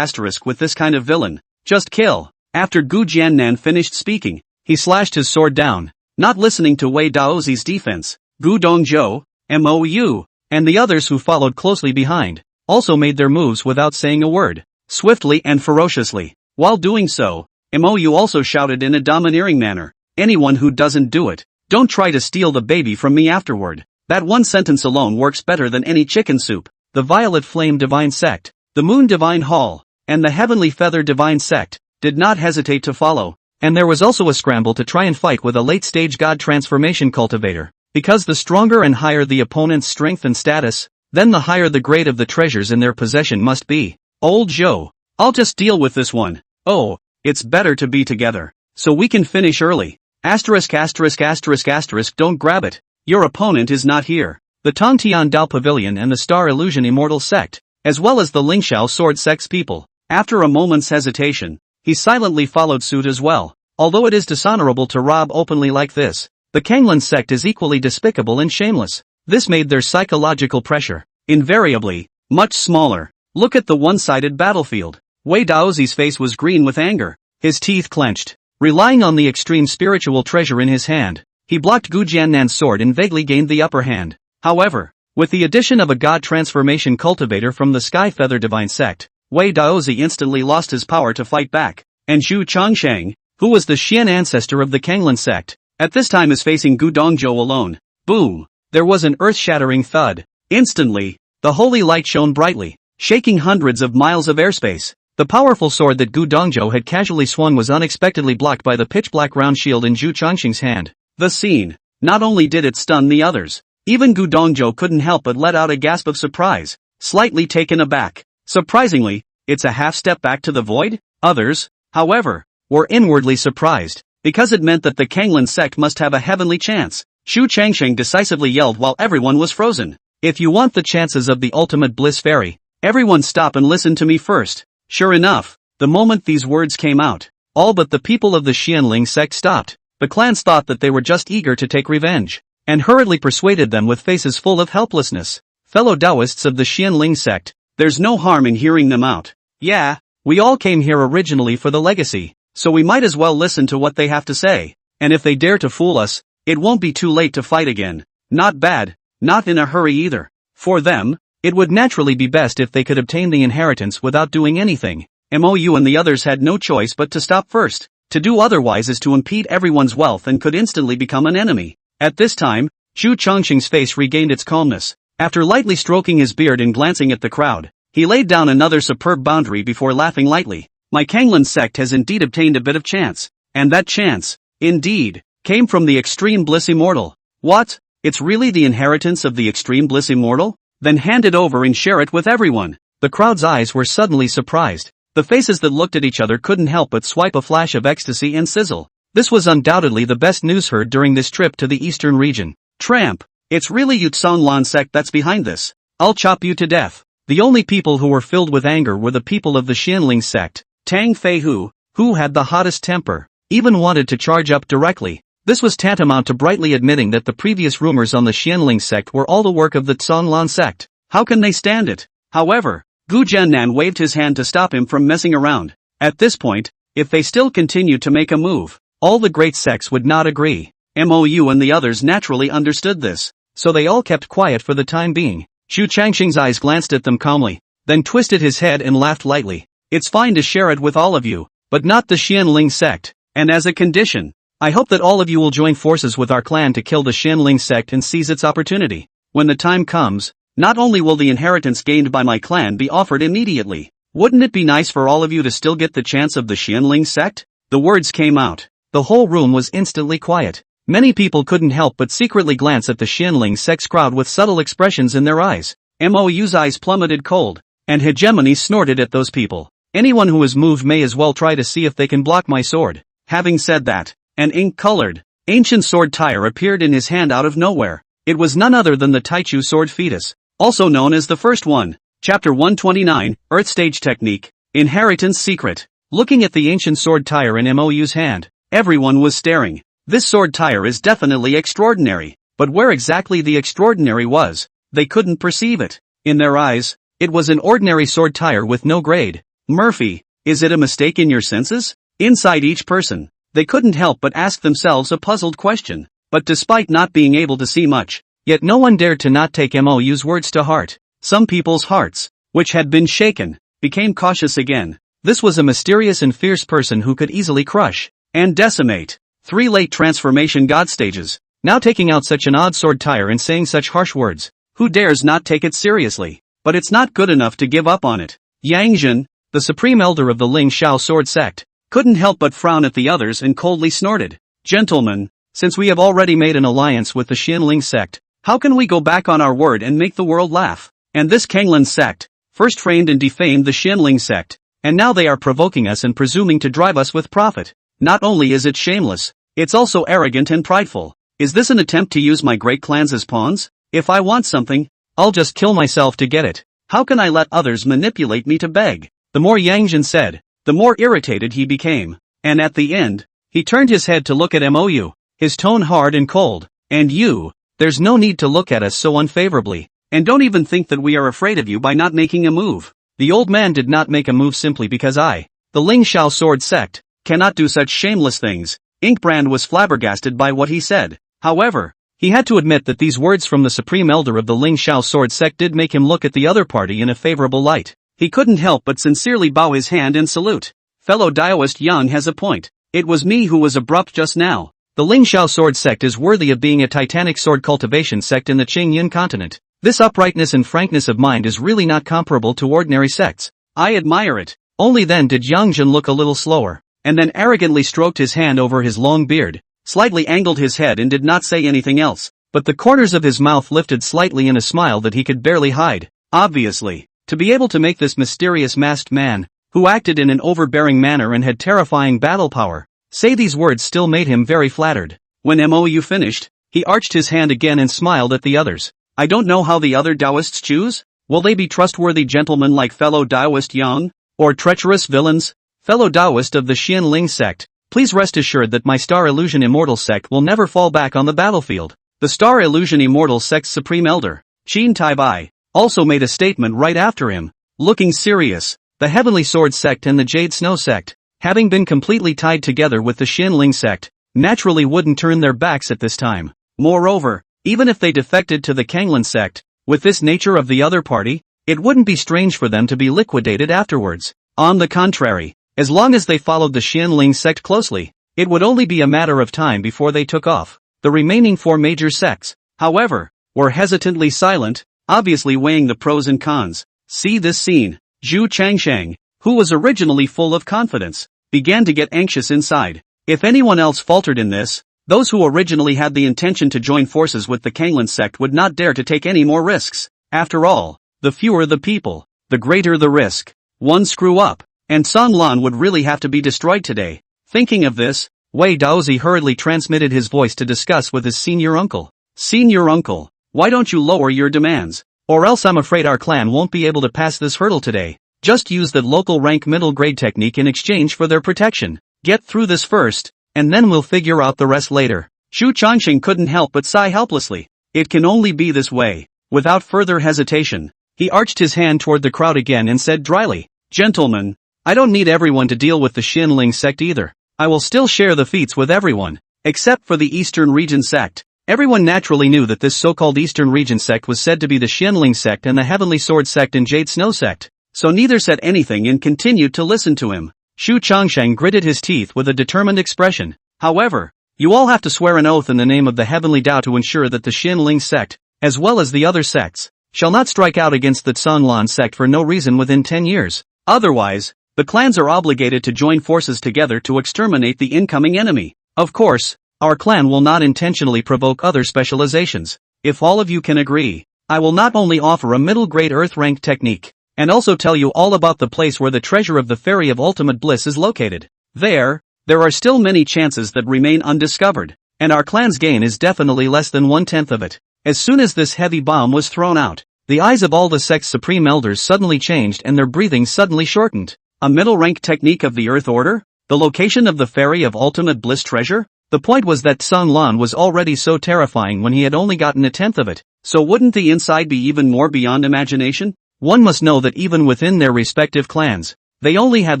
this kind of villain. Just kill. After Gu Jiannan finished speaking, he slashed his sword down, not listening to Wei Daozi's defense. Gu Dongzhou, Mou, and the others who followed closely behind, also made their moves without saying a word, swiftly and ferociously. While doing so, Mou also shouted in a domineering manner, anyone who doesn't do it, don't try to steal the baby from me afterward. That one sentence alone works better than any chicken soup. The Violet Flame Divine Sect, the Moon Divine Hall, and the Heavenly Feather Divine Sect, did not hesitate to follow, and there was also a scramble to try and fight with a late-stage God Transformation Cultivator, because the stronger and higher the opponent's strength and status, then the higher the grade of the treasures in their possession must be. Old Zhou, I'll just deal with this one. Oh, it's better to be together, so we can finish early. ********, don't grab it. Your opponent is not here. The Tongtian Dao Pavilion and the Star Illusion Immortal Sect, as well as the Lingxiao Sword Sect's people. After a moment's hesitation, he silently followed suit as well. Although it is dishonorable to rob openly like this, the Kanglan sect is equally despicable and shameless. This made their psychological pressure, invariably, much smaller. Look at the one-sided battlefield. Wei Daozi's face was green with anger, his teeth clenched. Relying on the extreme spiritual treasure in his hand, he blocked Gu Jiannan's sword and vaguely gained the upper hand. However, with the addition of a God Transformation Cultivator from the Sky Feather Divine Sect, Wei Daozi instantly lost his power to fight back, and Zhu Changsheng, who was the Xian ancestor of the Kanglan sect, at this time is facing Gu Dongzhou alone. Boom! There was an earth-shattering thud. Instantly, the holy light shone brightly, shaking hundreds of miles of airspace. The powerful sword that Gu Dongzhou had casually swung was unexpectedly blocked by the pitch-black round shield in Zhu Changsheng's hand. The scene, not only did it stun the others, even Gu Dongzhou couldn't help but let out a gasp of surprise, slightly taken aback. Surprisingly, it's a half-step back to the void? Others, however, were inwardly surprised, because it meant that the Kanglan sect must have a heavenly chance. Zhu Changsheng decisively yelled while everyone was frozen. If you want the chances of the ultimate bliss fairy, everyone stop and listen to me first. Sure enough, the moment these words came out, all but the people of the Xianling sect stopped. The clans thought that they were just eager to take revenge, and hurriedly persuaded them with faces full of helplessness. Fellow Taoists of the Xianling sect, there's no harm in hearing them out. Yeah, we all came here originally for the legacy, so we might as well listen to what they have to say, and if they dare to fool us, it won't be too late to fight again. Not bad, not in a hurry either. For them, it would naturally be best if they could obtain the inheritance without doing anything. Mou and the others had no choice but to stop first. To do otherwise is to impede everyone's wealth and could instantly become an enemy. At this time, Zhu Changsheng's face regained its calmness. After lightly stroking his beard and glancing at the crowd, he laid down another superb boundary before laughing lightly. My Kanglan sect has indeed obtained a bit of chance. And that chance, indeed, came from the Extreme Bliss Immortal. What? It's really the inheritance of the Extreme Bliss Immortal? Then hand it over and share it with everyone. The crowd's eyes were suddenly surprised. The faces that looked at each other couldn't help but swipe a flash of ecstasy and sizzle. This was undoubtedly the best news heard during this trip to the eastern region. Tramp, it's really Yutsonglan sect that's behind this. I'll chop you to death. The only people who were filled with anger were the people of the Xianling sect. Tang Feihu, who had the hottest temper, even wanted to charge up directly. This was tantamount to brightly admitting that the previous rumors on the Xianling sect were all the work of the Tsonglan sect. How can they stand it? However, Gu Jiannan waved his hand to stop him from messing around. At this point, if they still continued to make a move, All the great sects would not agree. Mou and the others naturally understood this, so they all kept quiet for the time being. Zhu Changxing's eyes glanced at them calmly, then twisted his head and laughed lightly. It's fine to share it with all of you, but not the Xianling sect, and as a condition, I hope that all of you will join forces with our clan to kill the Xianling sect and seize its opportunity. When the time comes, not only will the inheritance gained by my clan be offered immediately, wouldn't it be nice for all of you to still get the chance of the Xianling sect? The words came out. The whole room was instantly quiet. Many people couldn't help but secretly glance at the Xianling sect's crowd with subtle expressions in their eyes. Mou's eyes plummeted cold, and hegemony snorted at those people. Anyone who is moved may as well try to see if they can block my sword. Having said that, an ink-colored, ancient sword tire appeared in his hand out of nowhere. It was none other than the Taichu sword fetus, also known as the First One. Chapter 129, Earth Stage Technique, Inheritance Secret. Looking at the ancient sword tire in Mou's hand, everyone was staring. This sword tire is definitely extraordinary, but where exactly the extraordinary was, they couldn't perceive it. In their eyes, it was an ordinary sword tire with no grade. Murphy, is it a mistake in your senses? Inside each person, they couldn't help but ask themselves a puzzled question, but despite not being able to see much, yet no one dared to not take Mou's words to heart. Some people's hearts, which had been shaken, became cautious again. This was a mysterious and fierce person who could easily crush and decimate 3 late transformation god stages. Now taking out such an odd sword tire and saying such harsh words, who dares not take it seriously? But it's not good enough to give up on it. Yang Jin, the supreme elder of the Ling Shao sword sect, couldn't help but frown at the others and coldly snorted. Gentlemen, since we have already made an alliance with the Xianling sect, how can we go back on our word and make the world laugh? And this Kanglan sect, first trained and defamed the Xianling sect, and now they are provoking us and presuming to drive us with profit. Not only is it shameless, it's also arrogant and prideful. Is this an attempt to use my great clans as pawns? If I want something, I'll just kill myself to get it. How can I let others manipulate me to beg? The more Yang Jin said, the more irritated he became, and at the end, he turned his head to look at Mou, his tone hard and cold. And you, there's no need to look at us so unfavorably, and don't even think that we are afraid of you by not making a move. The old man did not make a move simply because the Ling Shao sword sect, cannot do such shameless things. Inkbrand was flabbergasted by what he said. However, he had to admit that these words from the supreme elder of the Ling Shao sword sect did make him look at the other party in a favorable light. He couldn't help but sincerely bow his hand and salute. Fellow Daoist Yang has a point. It was me who was abrupt just now. The Ling Shao sword sect is worthy of being a titanic sword cultivation sect in the Qingyan continent. This uprightness and frankness of mind is really not comparable to ordinary sects. I admire it. Only then did Yang Jin look a little slower, and then arrogantly stroked his hand over his long beard, slightly angled his head and did not say anything else, but the corners of his mouth lifted slightly in a smile that he could barely hide. Obviously, to be able to make this mysterious masked man, who acted in an overbearing manner and had terrifying battle power, say these words still made him very flattered. When Mou finished, he arched his hand again and smiled at the others. I don't know how the other Taoists choose. Will they be trustworthy gentlemen like fellow Taoist Yang, or treacherous villains? Fellow Taoist of the Xianling sect, please rest assured that my Star Illusion Immortal sect will never fall back on the battlefield. The Star Illusion Immortal sect's supreme elder, Qin Taibai, also made a statement right after him. Looking serious, the Heavenly Sword sect and the Jade Snow sect, having been completely tied together with the Xianling sect, naturally wouldn't turn their backs at this time. Moreover, even if they defected to the Kanglan sect, with this nature of the other party, it wouldn't be strange for them to be liquidated afterwards. On the contrary, as long as they followed the Xianling sect closely, it would only be a matter of time before they took off. The remaining 4 major sects, however, were hesitantly silent, obviously weighing the pros and cons. See this scene. Zhu Changsheng, who was originally full of confidence, began to get anxious inside. If anyone else faltered in this, those who originally had the intention to join forces with the Kanglan sect would not dare to take any more risks. After all, the fewer the people, the greater the risk. One screw up, and Song Lan would really have to be destroyed today. Thinking of this, Wei Daozi hurriedly transmitted his voice to discuss with his senior uncle. Senior uncle, why don't you lower your demands? Or else I'm afraid our clan won't be able to pass this hurdle today. Just use the local rank middle grade technique in exchange for their protection. Get through this first, and then we'll figure out the rest later. Zhu Changxing couldn't help but sigh helplessly. It can only be this way. Without further hesitation, he arched his hand toward the crowd again and said dryly, Gentlemen, I don't need everyone to deal with the Xianling sect either. I will still share the feats with everyone, except for the Eastern Region Sect. Everyone naturally knew that this so-called Eastern Region Sect was said to be the Xianling Sect and the Heavenly Sword Sect and Jade Snow Sect, so neither said anything and continued to listen to him. Shu Changsheng gritted his teeth with a determined expression. However, you all have to swear an oath in the name of the Heavenly Tao to ensure that the Xianling Sect, as well as the other sects, shall not strike out against the Canglan Sect for no reason within 10 years. Otherwise, the clans are obligated to join forces together to exterminate the incoming enemy. Of course, our clan will not intentionally provoke other specializations. If all of you can agree, I will not only offer a middle-grade Earth rank technique, and also tell you all about the place where the treasure of the Fairy of Ultimate Bliss is located. There are still many chances that remain undiscovered, and our clan's gain is definitely less than 1/10 of it. As soon as this heavy bomb was thrown out, the eyes of all the sect's supreme elders suddenly changed and their breathing suddenly shortened. A middle-rank technique of the Earth Order? The location of the Fairy of Ultimate Bliss treasure? The point was that Sung Lan was already so terrifying when he had only gotten 1/10 of it, so wouldn't the inside be even more beyond imagination? One must know that even within their respective clans, they only had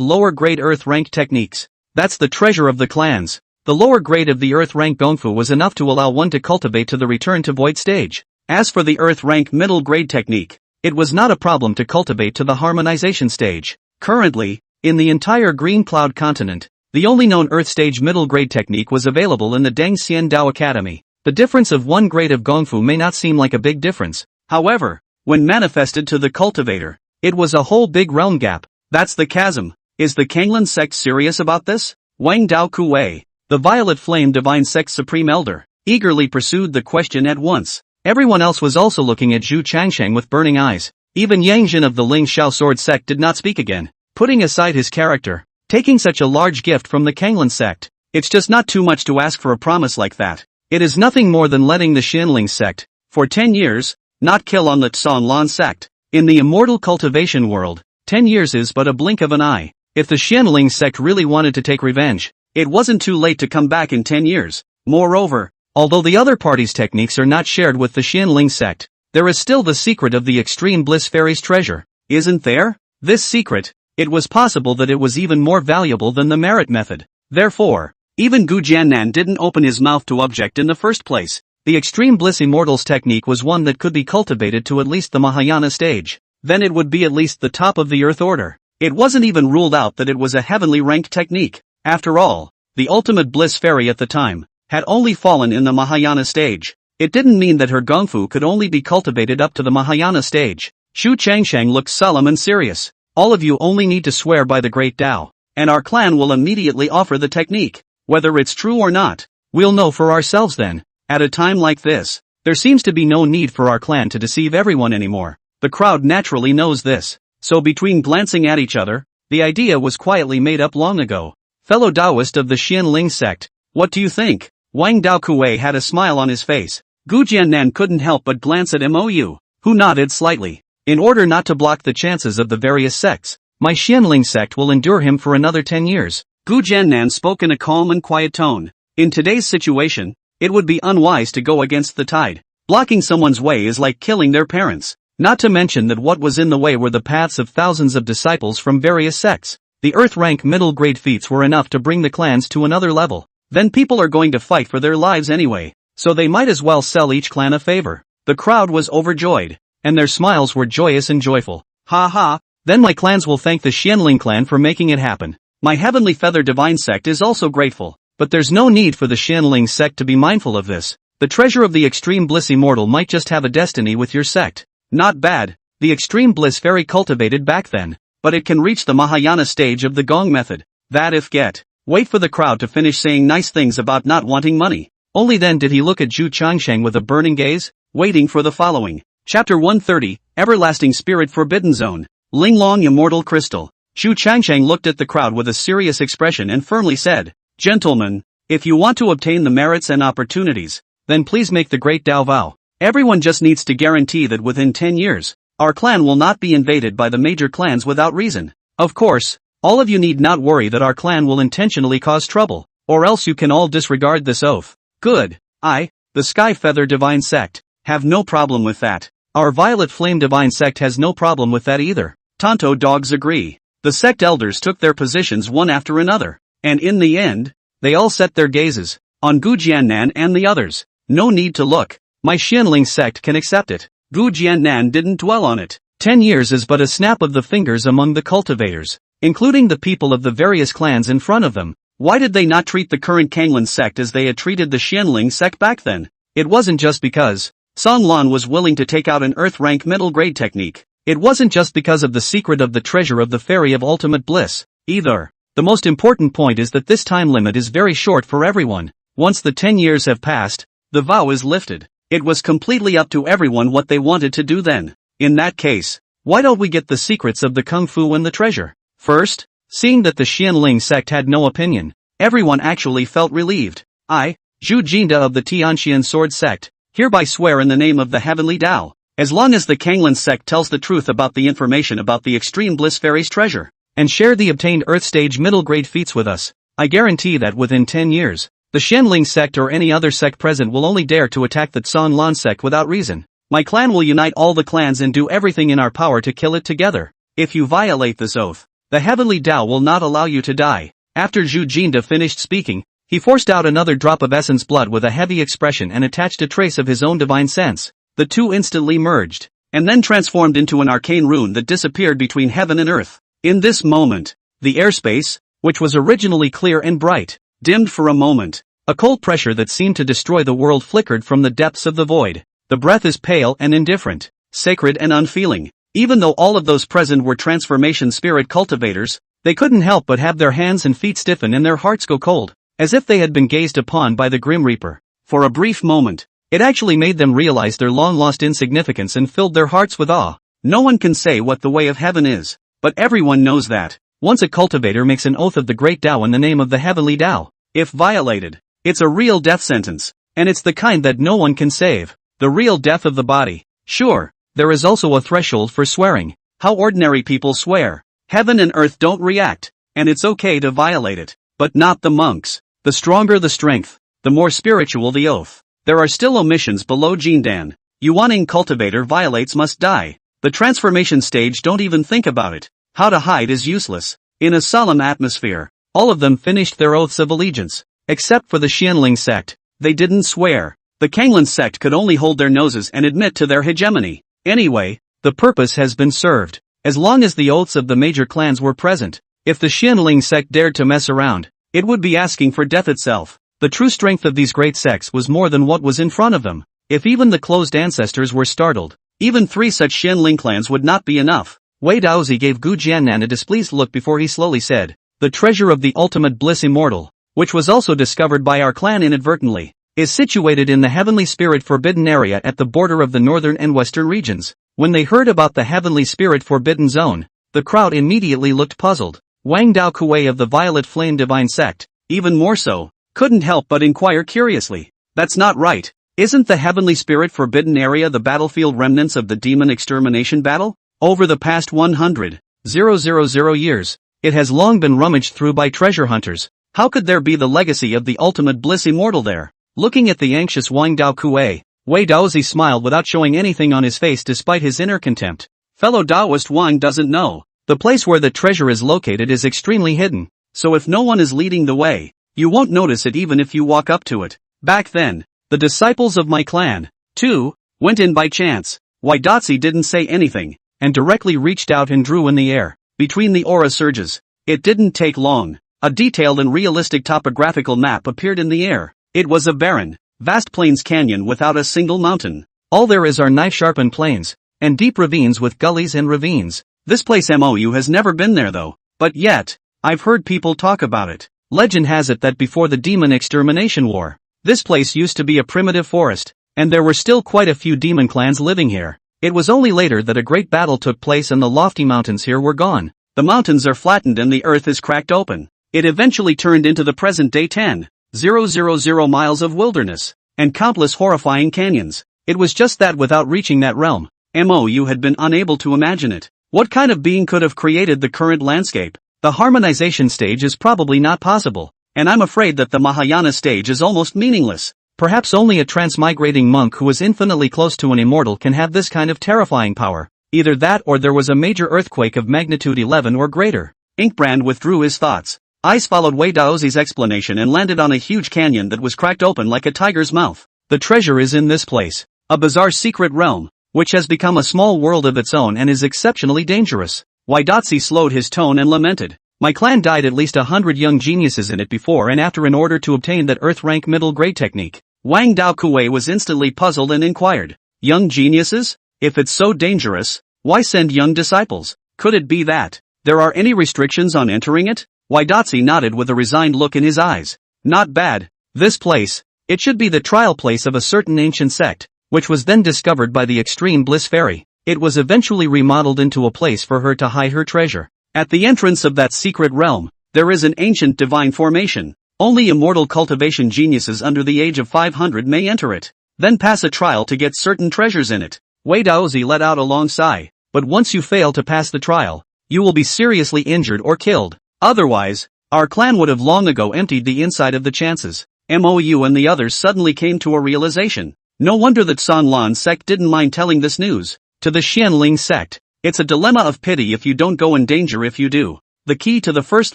lower-grade Earth rank techniques. That's the treasure of the clans. The lower grade of the Earth rank Gongfu was enough to allow one to cultivate to the return to void stage. As for the Earth rank middle grade technique, it was not a problem to cultivate to the harmonization stage. Currently, in the entire Green Cloud continent, the only known Earth stage middle grade technique was available in the Deng Xian Dao Academy. The difference of one grade of Gongfu may not seem like a big difference. However, when manifested to the cultivator, it was a whole big realm gap. That's the chasm. Is the Kanglan Sect serious about this? Wang Dao Kuwei, the Violet Flame Divine Sect's Supreme Elder, eagerly pursued the question at once. Everyone else was also looking at Zhu Changsheng with burning eyes. Even Yang Jin of the Ling Xiao Sword Sect did not speak again, putting aside his character. Taking such a large gift from the Kanglan Sect, it's just not too much to ask for a promise like that. It is nothing more than letting the Xianling Sect, for 10 years, not kill on the Canglan Sect. In the immortal cultivation world, 10 years is but a blink of an eye. If the Xianling Sect really wanted to take revenge, it wasn't too late to come back in 10 years. Moreover, although the other party's techniques are not shared with the Xianling Sect, there is still the secret of the Extreme Bliss Fairy's treasure, isn't there? This secret, it was possible that it was even more valuable than the merit method. Therefore, even Gu Jiannan didn't open his mouth to object in the first place. The Extreme Bliss Immortals technique was one that could be cultivated to at least the Mahayana stage. Then it would be at least the top of the Earth Order. It wasn't even ruled out that it was a heavenly ranked technique. After all, the Ultimate Bliss Fairy at the time had only fallen in the Mahayana stage. It didn't mean that her Gongfu could only be cultivated up to the Mahayana stage. Shu Changsheng looked solemn and serious. All of you only need to swear by the Great Tao, and our clan will immediately offer the technique. Whether it's true or not, we'll know for ourselves then. At a time like this, there seems to be no need for our clan to deceive everyone anymore. The crowd naturally knows this, so between glancing at each other, the idea was quietly made up long ago. Fellow Taoist of the Xianling Sect, what do you think? Wang Dao Kuwei had a smile on his face. Gu Jiannan couldn't help but glance at Mou, who nodded slightly. In order not to block the chances of the various sects, my Xianling Sect will endure him for another 10 years. Gu Jiannan spoke in a calm and quiet tone. In today's situation, it would be unwise to go against the tide. Blocking someone's way is like killing their parents. Not to mention that what was in the way were the paths of thousands of disciples from various sects. The Earth rank middle grade feats were enough to bring the clans to another level. Then people are going to fight for their lives anyway, so they might as well sell each clan a favor. The crowd was overjoyed, and their smiles were joyous and joyful. Ha ha, then my clans will thank the Xianling clan for making it happen. My Heavenly Feather Divine Sect is also grateful. But there's no need for the Xianling Sect to be mindful of this. The treasure of the Extreme Bliss Immortal might just have a destiny with your sect. Not bad, the Extreme Bliss Fairy cultivated back then, but it can reach the Mahayana stage of the Gong method. That if get. Wait for the crowd to finish saying nice things about not wanting money. Only then did he look at Zhu Changsheng with a burning gaze, waiting for the following. Chapter 130, Everlasting Spirit Forbidden Zone. Linglong Immortal Crystal. Zhu Changsheng looked at the crowd with a serious expression and firmly said, Gentlemen, if you want to obtain the merits and opportunities, then please make the Great Tao vow. Everyone just needs to guarantee that within 10 years, our clan will not be invaded by the major clans without reason. Of course, all of you need not worry that our clan will intentionally cause trouble, or else you can all disregard this oath. Good. I, the Sky Feather Divine Sect, have no problem with that. Our Violet Flame Divine Sect has no problem with that either. Tonto dogs agree. The sect elders took their positions one after another. And in the end, they all set their gazes on Gu Jiannan and the others. No need to look. My Xianling sect can accept it. Gu Jiannan didn't dwell on it. 10 years is but a snap of the fingers among the cultivators, including the people of the various clans in front of them. Why did they not treat the current Kanglan sect as they had treated the Xianling sect back then? It wasn't just because Song Lan was willing to take out an Earth rank middle grade technique. It wasn't just because of the secret of the treasure of the Fairy of Ultimate Bliss, either. The most important point is that this time limit is very short for everyone. Once the 10 years have passed, the vow is lifted. It was completely up to everyone what they wanted to do then. In that case, why don't we get the secrets of the Kung Fu and the treasure? First, seeing that the Xianling sect had no opinion, everyone actually felt relieved. I, Zhu Jinda of the Tianxian Sword Sect, hereby swear in the name of the Heavenly Tao, as long as the Kanglan sect tells the truth about the information about the Extreme Bliss Fairy's treasure, and share the obtained Earth Stage middle grade feats with us, I guarantee that within 10 years, the Xianling sect or any other sect present will only dare to attack the Tsang Lan sect without reason. My clan will unite all the clans and do everything in our power to kill it together. If you violate this oath, the Heavenly Tao will not allow you to die. After Zhu Jinda finished speaking, he forced out another drop of essence blood with a heavy expression and attached a trace of his own divine sense. The two instantly merged, and then transformed into an arcane rune that disappeared between heaven and earth. In this moment, the airspace, which was originally clear and bright, dimmed for a moment. A cold pressure that seemed to destroy the world flickered from the depths of the void. The breath is pale and indifferent, sacred and unfeeling. Even though all of those present were transformation spirit cultivators, they couldn't help but have their hands and feet stiffen and their hearts go cold, as if they had been gazed upon by the Grim Reaper. For a brief moment, it actually made them realize their long-lost insignificance and filled their hearts with awe. No one can say what the way of heaven is, but everyone knows that. Once a cultivator makes an oath of the great Tao in the name of the Heavenly Tao, if violated, it's a real death sentence, and it's the kind that no one can save. The real death of the body. Sure, there is also a threshold for swearing. How ordinary people swear. Heaven and earth don't react, and it's okay to violate it. But not the monks. The stronger the strength, the more spiritual the oath. There are still omissions below Jindan. Yuaning cultivator violates must die. The transformation stage don't even think about it. How to hide is useless. In a solemn atmosphere, all of them finished their oaths of allegiance. Except for the Xianling sect. They didn't swear. The Kanglan sect could only hold their noses and admit to their hegemony. Anyway, the purpose has been served. As long as the oaths of the major clans were present, if the Xianling sect dared to mess around, it would be asking for death itself. The true strength of these great sects was more than what was in front of them. If even the closed ancestors were startled, even 3 such Xianling clans would not be enough. Wei Daozi gave Gu Jiannan a displeased look before he slowly said, "The treasure of the ultimate bliss immortal, which was also discovered by our clan inadvertently, is situated in the Heavenly Spirit Forbidden area at the border of the northern and western regions." When they heard about the Heavenly Spirit Forbidden Zone, the crowd immediately looked puzzled. Wang Dao Kuei of the Violet Flame Divine Sect, even more so, couldn't help but inquire curiously. That's not right. Isn't the Heavenly Spirit Forbidden area the battlefield remnants of the demon extermination battle? Over the past 100,000 years, it has long been rummaged through by treasure hunters. How could there be the legacy of the ultimate bliss immortal there? Looking at the anxious Wang Dao Kuei, Wei Daozi smiled without showing anything on his face despite his inner contempt. Fellow Daoist Wang doesn't know. The place where the treasure is located is extremely hidden, so if no one is leading the way, you won't notice it even if you walk up to it. Back then, the disciples of my clan, too, went in by chance. Wei Daozi didn't say anything, and directly reached out and drew in the air, between the aura surges. It didn't take long. A detailed and realistic topographical map appeared in the air. It was a barren, vast plains canyon without a single mountain. All there is are knife-sharpened plains, and deep ravines with gullies and ravines. This place MOU has never been there though, but yet, I've heard people talk about it. Legend has it that before the demon extermination war, this place used to be a primitive forest, and there were still quite a few demon clans living here. It was only later that a great battle took place and the lofty mountains here were gone. The mountains are flattened and the earth is cracked open. It eventually turned into the present-day 10,000 miles of wilderness, and countless horrifying canyons. It was just that without reaching that realm, MOU had been unable to imagine it. What kind of being could have created the current landscape? The harmonization stage is probably not possible, and I'm afraid that the Mahayana stage is almost meaningless. Perhaps only a transmigrating monk who is infinitely close to an immortal can have this kind of terrifying power. Either that or there was a major earthquake of magnitude 11 or greater. Inkbrand withdrew his thoughts. Eyes followed Wei Daozi's explanation and landed on a huge canyon that was cracked open like a tiger's mouth. The treasure is in this place. A bizarre secret realm, which has become a small world of its own and is exceptionally dangerous. Waidatsi slowed his tone and lamented. My clan died at least 100 young geniuses in it before and after in order to obtain that earth rank middle grade technique. Wang Dao Kuei was instantly puzzled and inquired. Young geniuses? If it's so dangerous, why send young disciples? Could it be that there are any restrictions on entering it? Waidatsi nodded with a resigned look in his eyes. Not bad. This place, it should be the trial place of a certain ancient sect, which was then discovered by the extreme bliss fairy. It was eventually remodeled into a place for her to hide her treasure. At the entrance of that secret realm, there is an ancient divine formation. Only immortal cultivation geniuses under the age of 500 may enter it, then pass a trial to get certain treasures in it. Wei Daozi let out a long sigh. But once you fail to pass the trial, you will be seriously injured or killed. Otherwise, our clan would have long ago emptied the inside of the chances. Mou and the others suddenly came to a realization. No wonder that Sanlan Sect didn't mind telling this news to the Xianling Sect. It's a dilemma of pity if you don't go and danger if you do. The key to the first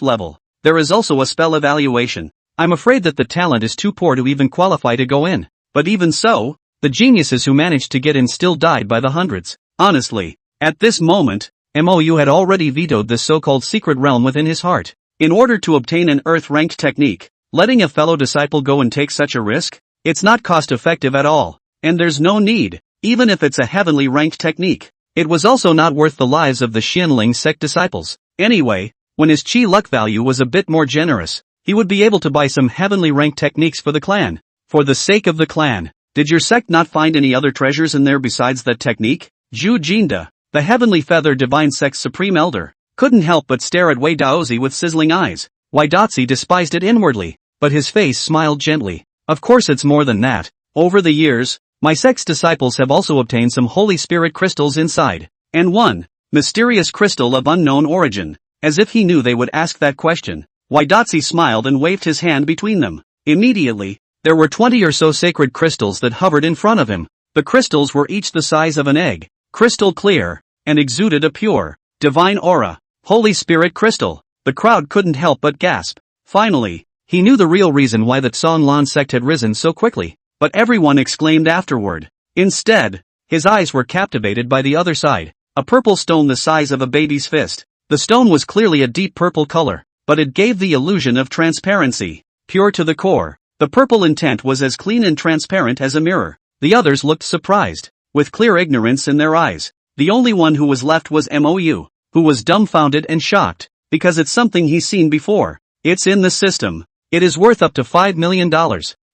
level. There is also a spell evaluation. I'm afraid that the talent is too poor to even qualify to go in. But even so, the geniuses who managed to get in still died by the hundreds. Honestly, at this moment, Mou had already vetoed this so-called secret realm within his heart. In order to obtain an earth-ranked technique, letting a fellow disciple go and take such a risk? It's not cost-effective at all. And there's no need, even if it's a heavenly ranked technique. It was also not worth the lives of the Xianling Sect disciples. Anyway, when his chi luck value was a bit more generous, he would be able to buy some heavenly ranked techniques for the clan. For the sake of the clan, did your sect not find any other treasures in there besides that technique? Zhu Jinda, the heavenly feather divine sect's supreme elder, couldn't help but stare at Wei Daozi with sizzling eyes. Waidatsi despised it inwardly, but his face smiled gently. Of course it's more than that. Over the years, my sect's disciples have also obtained some Holy Spirit crystals inside, and one mysterious crystal of unknown origin. As if he knew they would ask that question, Waidatsi smiled and waved his hand between them. Immediately, there were 20 or so sacred crystals that hovered in front of him. The crystals were each the size of an egg, crystal clear, and exuded a pure, divine aura. Holy Spirit crystal. The crowd couldn't help but gasp. Finally, he knew the real reason why the Sanlan Sect had risen so quickly. But everyone exclaimed afterward. Instead, his eyes were captivated by the other side, a purple stone the size of a baby's fist. The stone was clearly a deep purple color, but it gave the illusion of transparency, pure to the core. The purple intent was as clean and transparent as a mirror. The others looked surprised, with clear ignorance in their eyes. The only one who was left was Mou, who was dumbfounded and shocked, because it's something he's seen before. It's in the system. It is worth up to $5 million.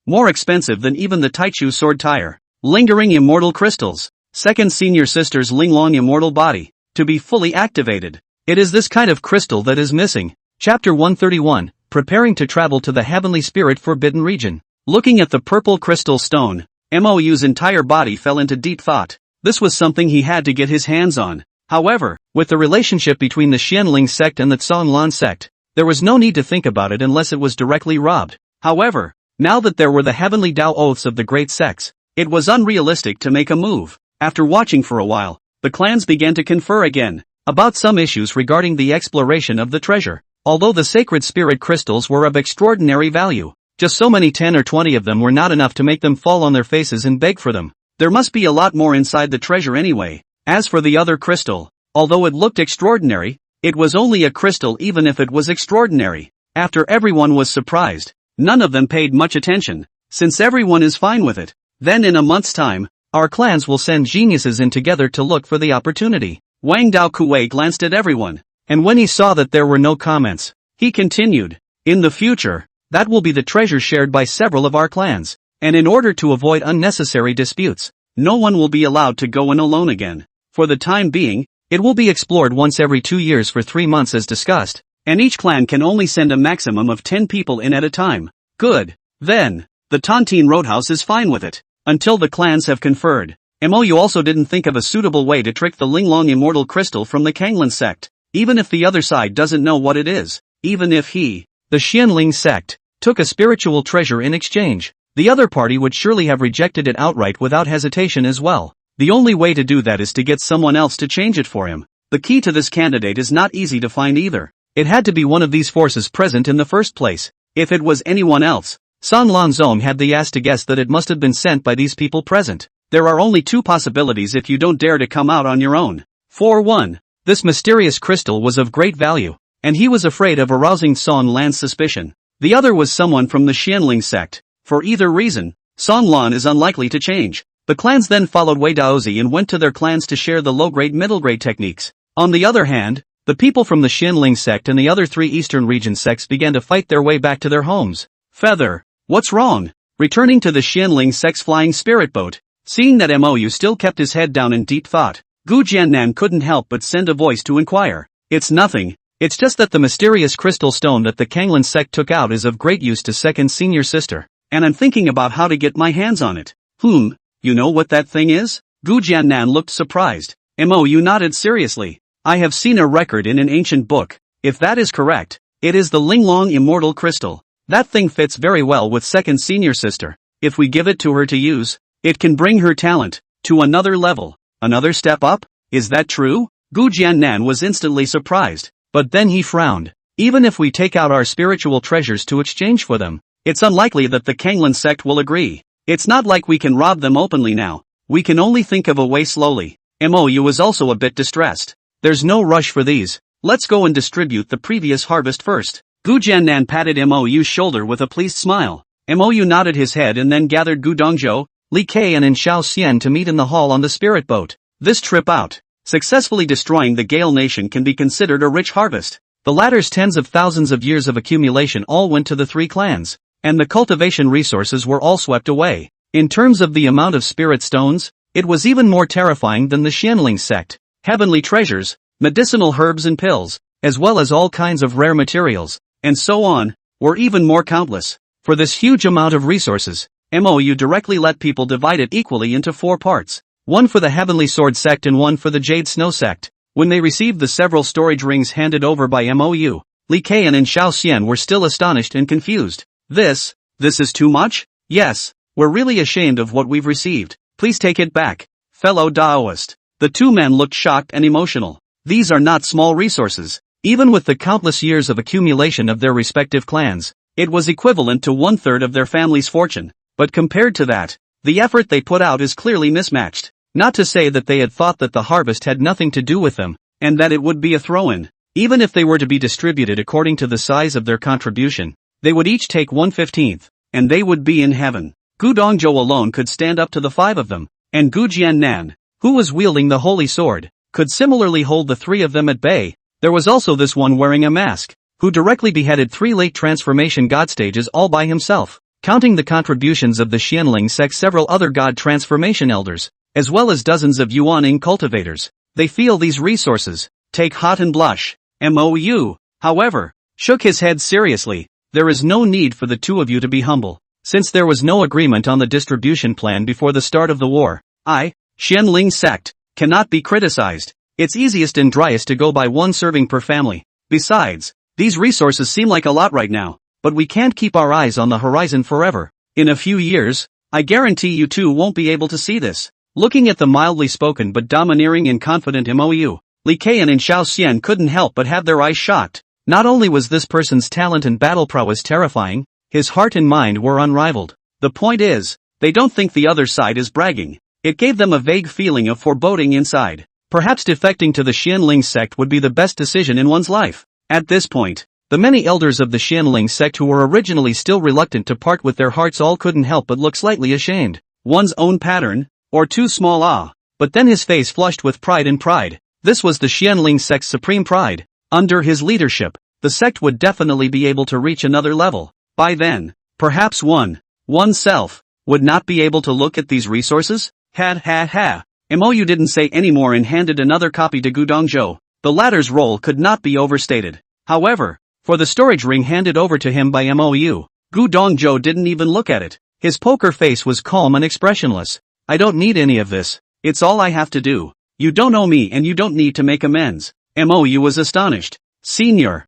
More expensive than even the Taichu sword tire. Lingering immortal crystals. Second senior sister's Linglong immortal body. To be fully activated. It is this kind of crystal that is missing. Chapter 131, Preparing to travel to the Heavenly Spirit Forbidden Region. Looking at the purple crystal stone, Mou's entire body fell into deep thought. This was something he had to get his hands on. However, with the relationship between the Xianling Sect and the Sanlan Sect, there was no need to think about it unless it was directly robbed. However, now that there were the heavenly Tao oaths of the great sects, it was unrealistic to make a move. After watching for a while, the clans began to confer again about some issues regarding the exploration of the treasure. Although the sacred spirit crystals were of extraordinary value, just so many 10 or 20 of them were not enough to make them fall on their faces and beg for them. There must be a lot more inside the treasure anyway. As for the other crystal, although it looked extraordinary, it was only a crystal even if it was extraordinary. After everyone was surprised, none of them paid much attention, since everyone is fine with it. Then in a month's time, our clans will send geniuses in together to look for the opportunity. Wang Dao Kuei glanced at everyone, and when he saw that there were no comments, he continued. In the future, that will be the treasure shared by several of our clans, and in order to avoid unnecessary disputes, no one will be allowed to go in alone again. For the time being, it will be explored once every 2 years for 3 months as discussed, and each clan can only send a maximum of 10 people in at a time. Good. Then, the Tontine Roadhouse is fine with it, until the clans have conferred. Mou also didn't think of a suitable way to trick the Linglong immortal crystal from the Kanglan sect, even if the other side doesn't know what it is. Even if he, the Xianling sect, took a spiritual treasure in exchange, the other party would surely have rejected it outright without hesitation as well. The only way to do that is to get someone else to change it for him. The key to this candidate is not easy to find either. It had to be one of these forces present in the first place. If it was anyone else, San Lanzong had the ass to guess that it must have been sent by these people present. There are only two possibilities if you don't dare to come out on your own. For one, this mysterious crystal was of great value, and he was afraid of arousing San Lan's suspicion. The other was someone from the Xianling sect. For either reason, San Lan is unlikely to change. The clans then followed Wei Daozi and went to their clans to share the low-grade middle-grade techniques. On the other hand, the people from the Xianling sect and the other three eastern region sects began to fight their way back to their homes. Feather, what's wrong? Returning to the Xianling sect's flying spirit boat, seeing that Mou still kept his head down in deep thought, Gu Jiannan couldn't help but send a voice to inquire. It's nothing. It's just that the mysterious crystal stone that the Kanglan sect took out is of great use to second senior sister, and I'm thinking about how to get my hands on it. You know what that thing is? Gu Jiannan looked surprised. Mou nodded seriously. I have seen a record in an ancient book. If that is correct, it is the Linglong Immortal Crystal. That thing fits very well with second senior sister. If we give it to her to use, it can bring her talent to another level. Another step up? Is that true? Gu Jiannan was instantly surprised, but then he frowned. Even if we take out our spiritual treasures to exchange for them, it's unlikely that the Kanglan sect will agree. It's not like we can rob them openly now. We can only think of a way slowly. Mou was also a bit distressed. There's no rush for these. Let's go and distribute the previous harvest first. Gu Jiannan patted Mou's shoulder with a pleased smile. Mou nodded his head and then gathered Gu Dongzhou, Li Kei and Xiao Xian to meet in the hall on the spirit boat. This trip out, successfully destroying the Gale Nation can be considered a rich harvest. The latter's tens of thousands of years of accumulation all went to the three clans, and the cultivation resources were all swept away. In terms of the amount of spirit stones, it was even more terrifying than the Xianling sect. Heavenly treasures, medicinal herbs and pills, as well as all kinds of rare materials, and so on, were even more countless. For this huge amount of resources, Mou directly let people divide it equally into 4 parts. One for the Heavenly Sword sect and one for the Jade Snow sect. When they received the several storage rings handed over by Mou, Li Kei and Xiao Xian were still astonished and confused. This is too much? Yes, we're really ashamed of what we've received. Please take it back, fellow Daoist. The two men looked shocked and emotional. These are not small resources. Even with the countless years of accumulation of their respective clans, it was equivalent to 1/3 of their family's fortune. But compared to that, the effort they put out is clearly mismatched. Not to say that they had thought that the harvest had nothing to do with them, and that it would be a throw-in. Even if they were to be distributed according to the size of their contribution, they would each take 1/15, and they would be in heaven. Gu Dongzhou alone could stand up to the 5 of them, and Gu Jiannan, who was wielding the holy sword, could similarly hold the 3 of them at bay. There was also this one wearing a mask, who directly beheaded 3 late transformation god stages all by himself. Counting the contributions of the Xianling sect, several other god transformation elders, as well as dozens of Yuaning cultivators, they feel these resources, take hot and blush. Mou, however, shook his head seriously. There is no need for the 2 of you to be humble. Since there was no agreement on the distribution plan before the start of the war, Xianling sect, cannot be criticized. It's easiest and driest to go by 1 serving per family. Besides, these resources seem like a lot right now, but we can't keep our eyes on the horizon forever. In a few years, I guarantee you two won't be able to see this. Looking at the mildly spoken but domineering and confident Mou, Li Kei and Xiao Xian couldn't help but have their eyes shocked. Not only was this person's talent and battle prowess terrifying, his heart and mind were unrivaled. The point is, they don't think the other side is bragging. It gave them a vague feeling of foreboding inside. Perhaps defecting to the Xianling sect would be the best decision in one's life. At this point, the many elders of the Xianling sect who were originally still reluctant to part with their hearts all couldn't help but look slightly ashamed. One's own pattern, or too small but then his face flushed with pride and pride. This was the Xianling sect's supreme pride. Under his leadership, the sect would definitely be able to reach another level. By then, perhaps oneself, would not be able to look at these resources? Mou didn't say any more and handed another copy to Gu Dongzhou. The latter's role could not be overstated. However, for the storage ring handed over to him by Mou, Gu Dongzhou didn't even look at it. His poker face was calm and expressionless. I don't need any of this. It's all I have to do. You don't owe me and you don't need to make amends. Mou was astonished. Senior,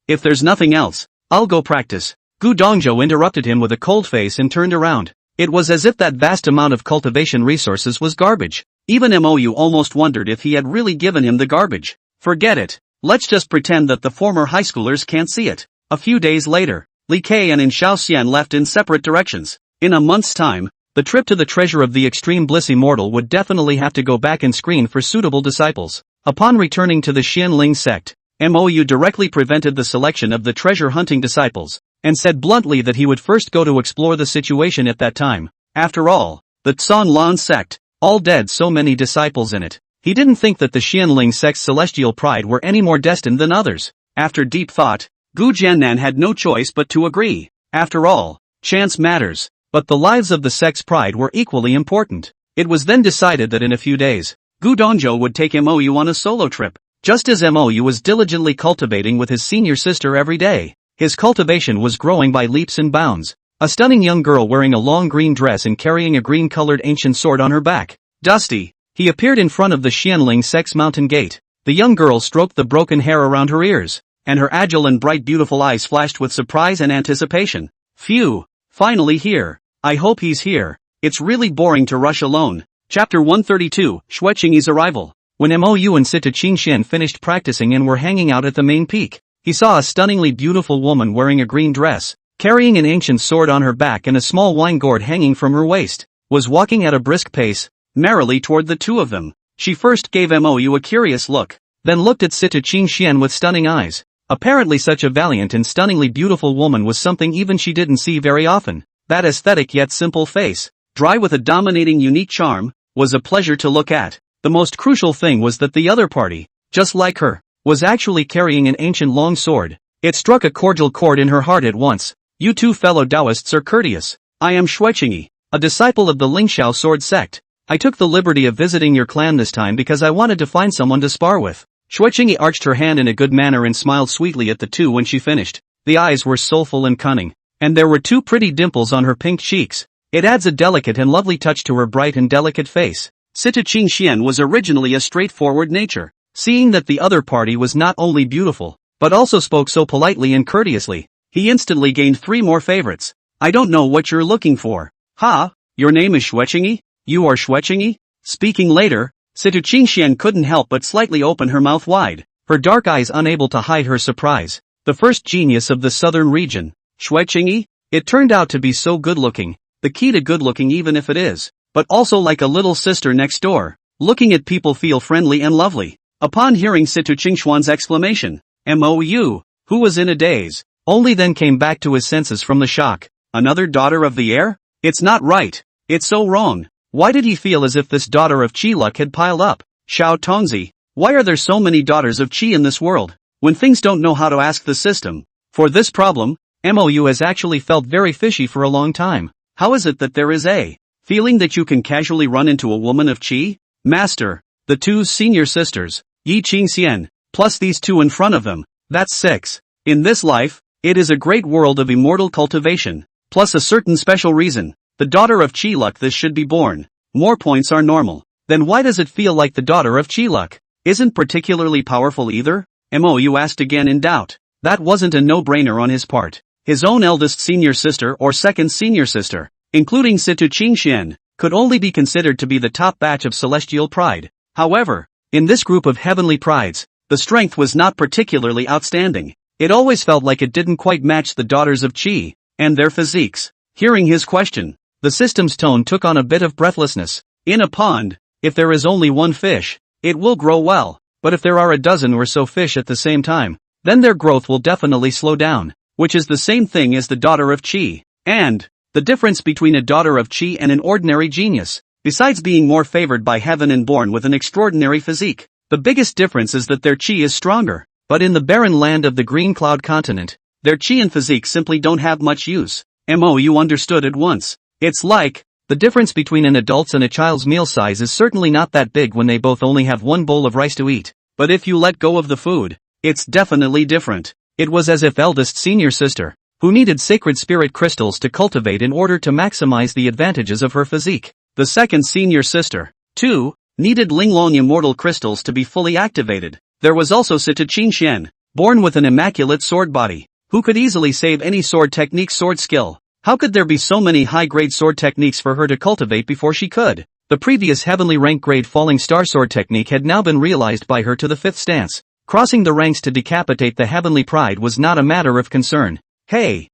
if there's nothing else, I'll go practice. Gu Dongzhou interrupted him with a cold face and turned around. It was as if that vast amount of cultivation resources was garbage. Even Mou almost wondered if he had really given him the garbage. Forget it. Let's just pretend that the former high schoolers can't see it. A few days later, Li Kei and In Xiaoxian left in separate directions. In a month's time, the trip to the treasure of the extreme bliss immortal would definitely have to go back and screen for suitable disciples. Upon returning to the Xianling sect, Mou directly prevented the selection of the treasure-hunting disciples, and said bluntly that he would first go to explore the situation at that time. After all, the Tsan Lan sect, all dead, so many disciples in it. He didn't think that the Xianling sect's celestial pride were any more destined than others. After deep thought, Gu Jiannan had no choice but to agree. After all, chance matters, but the lives of the sect's pride were equally important. It was then decided that in a few days, Gu Dongzhou would take Mou on a solo trip, just as Mou was diligently cultivating with his senior sister every day. His cultivation was growing by leaps and bounds. A stunning young girl wearing a long green dress and carrying a green-colored ancient sword on her back. Dusty. He appeared in front of the Xianling sect's mountain gate. The young girl stroked the broken hair around her ears, and her agile and bright beautiful eyes flashed with surprise and anticipation. Phew! Finally here. I hope he's here. It's really boring to rush alone. Chapter 132, Xueqingyi's arrival. When Mou and Sita Qingxian finished practicing and were hanging out at the main peak, he saw a stunningly beautiful woman wearing a green dress, carrying an ancient sword on her back and a small wine gourd hanging from her waist, was walking at a brisk pace, merrily toward the two of them. She first gave Mou a curious look, then looked at Sita Qingxian with stunning eyes. Apparently such a valiant and stunningly beautiful woman was something even she didn't see very often. That aesthetic yet simple face, dry with a dominating unique charm, was a pleasure to look at. The most crucial thing was that the other party, just like her, was actually carrying an ancient long sword. It struck a cordial chord in her heart at once. You two fellow Taoists are courteous. I am Xueqingyi, a disciple of the Lingxiao sword sect. I took the liberty of visiting your clan this time because I wanted to find someone to spar with. Xueqingyi arched her hand in a good manner and smiled sweetly at the two when she finished. The eyes were soulful and cunning, and there were two pretty dimples on her pink cheeks. It adds a delicate and lovely touch to her bright and delicate face. Sita Qingxian was originally a straightforward nature. Seeing that the other party was not only beautiful, but also spoke so politely and courteously, he instantly gained 3 more favorites. I don't know what you're looking for. Ha? Your name is Xueqingyi? You are Xueqingyi? Speaking later, Sita Qingxian couldn't help but slightly open her mouth wide, her dark eyes unable to hide her surprise. The first genius of the southern region, Xueqingyi? It turned out to be so good-looking, the key to good-looking even if it is, but also like a little sister next door. Looking at people feel friendly and lovely. Upon hearing Sita Qingxuan's exclamation, Mou, who was in a daze, only then came back to his senses from the shock. Another daughter of the air? It's not right. It's so wrong. Why did he feel as if this daughter of Qi luck had piled up? Xiao Tongzi, why are there so many daughters of Qi in this world, when things don't know how to ask the system? For this problem, Mou has actually felt very fishy for a long time. How is it that there is a feeling that you can casually run into a woman of Qi? Master, the two senior sisters, Yi Qingxian, plus these two in front of them, that's 6. In this life, it is a great world of immortal cultivation, plus a certain special reason. The daughter of Qi luck this should be born. More points are normal. Then why does it feel like the daughter of Qi luck isn't particularly powerful either? Mou asked again in doubt. That wasn't a no-brainer on his part. His own eldest senior sister or second senior sister, including Sita Qingxian, could only be considered to be the top batch of celestial pride. However, in this group of heavenly prides, the strength was not particularly outstanding. It always felt like it didn't quite match the daughters of Qi and their physiques. Hearing his question, the system's tone took on a bit of breathlessness. In a pond, if there is only one fish, it will grow well, but if there are a dozen or so fish at the same time, then their growth will definitely slow down, which is the same thing as the daughter of Qi. And the difference between a daughter of Qi and an ordinary genius, besides being more favored by heaven and born with an extraordinary physique, the biggest difference is that their Qi is stronger. But in the barren land of the Green Cloud continent, their Qi and physique simply don't have much use. Mou understood at once. It's like, the difference between an adult's and a child's meal size is certainly not that big when they both only have one bowl of rice to eat. But if you let go of the food, it's definitely different. It was as if eldest senior sister, who needed sacred spirit crystals to cultivate in order to maximize the advantages of her physique. The second senior sister, too, needed Linglong immortal crystals to be fully activated. There was also Sita Qingxian, born with an immaculate sword body, who could easily save any sword technique sword skill. How could there be so many high-grade sword techniques for her to cultivate before she could? The previous heavenly rank grade falling star sword technique had now been realized by her to the 5th stance. Crossing the ranks to decapitate the heavenly pride was not a matter of concern. Hey,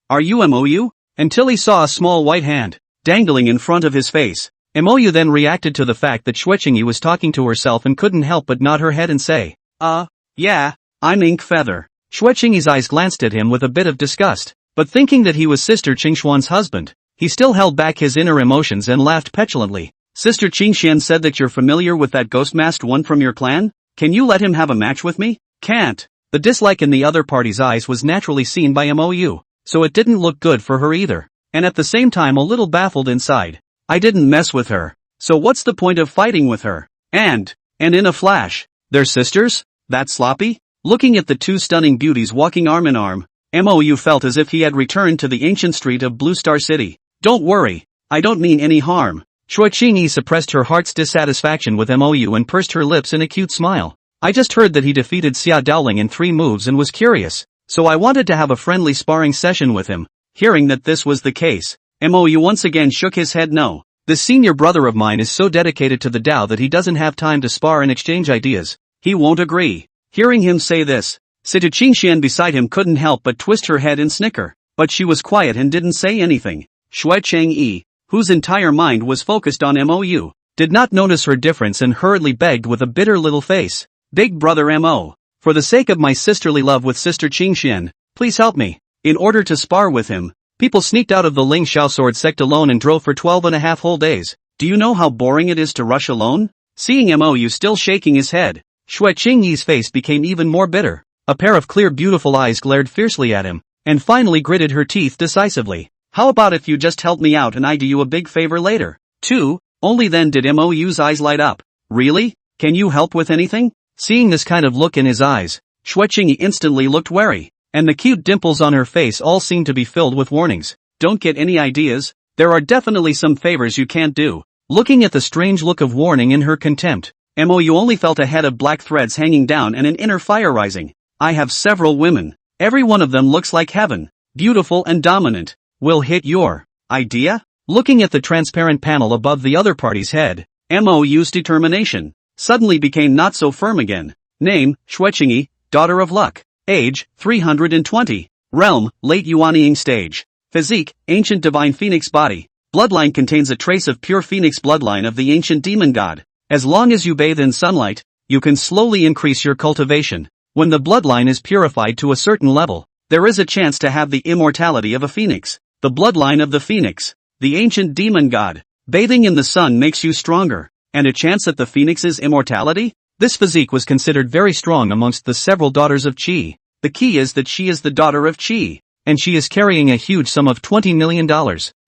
are you MOU? Until he saw a small white hand dangling in front of his face. MOU then reacted to the fact that Xuechingi was talking to herself and couldn't help but nod her head and say, Yeah, I'm Ink Feather. Xuechingi's eyes glanced at him with a bit of disgust, but thinking that he was Sister Qingxuan's husband, he still held back his inner emotions and laughed petulantly. Sister Qingxian said that you're familiar with that ghost-masked one from your clan? Can you let him have a match with me? Can't. The dislike in the other party's eyes was naturally seen by MOU, so it didn't look good for her either, and at the same time a little baffled inside. I didn't mess with her, so what's the point of fighting with her? And in a flash, they're sisters? That sloppy? Looking at the two stunning beauties walking arm in arm, MOU felt as if he had returned to the ancient street of Blue Star City. Don't worry, I don't mean any harm. Xuechingi suppressed her heart's dissatisfaction with MOU and pursed her lips in a cute smile. I just heard that he defeated Xia Dowling in 3 moves and was curious, so I wanted to have a friendly sparring session with him. Hearing that this was the case, MOU once again shook his head no. This senior brother of mine is so dedicated to the Tao that he doesn't have time to spar and exchange ideas. He won't agree. Hearing him say this, Situ Qingxian beside him couldn't help but twist her head and snicker, but she was quiet and didn't say anything. Xuechingi, whose entire mind was focused on MOU, did not notice her difference and hurriedly begged with a bitter little face. Big brother MO, for the sake of my sisterly love with Sister Qingxian, please help me. In order to spar with him, people sneaked out of the Ling Xiao Sword sect alone and drove for 12.5 whole days. Do you know how boring it is to rush alone? Seeing MOU still shaking his head, Xuechingi's face became even more bitter. A pair of clear beautiful eyes glared fiercely at him, and finally gritted her teeth decisively. How about if you just help me out and I do you a big favor later? 2. Only then did MOU's eyes light up. Really? Can you help with anything? Seeing this kind of look in his eyes, Xuechingi instantly looked wary, and the cute dimples on her face all seemed to be filled with warnings. Don't get any ideas, there are definitely some favors you can't do. Looking at the strange look of warning in her contempt, MOU only felt a head of black threads hanging down and an inner fire rising. I have several women. Every one of them looks like heaven, beautiful and dominant. Will hit your idea? Looking at the transparent panel above the other party's head, MOU's determination suddenly became not so firm again. Name, Xuechingi, daughter of luck. Age, 320. Realm, late Yuanying stage. Physique, ancient divine phoenix body. Bloodline contains a trace of pure phoenix bloodline of the ancient demon god. As long as you bathe in sunlight, you can slowly increase your cultivation. When the bloodline is purified to a certain level, there is a chance to have the immortality of a phoenix. The bloodline of the phoenix, the ancient demon god. Bathing in the sun makes you stronger, and a chance at the phoenix's immortality? This physique was considered very strong amongst the several daughters of Qi. The key is that she is the daughter of Qi, and she is carrying a huge sum of $20 million.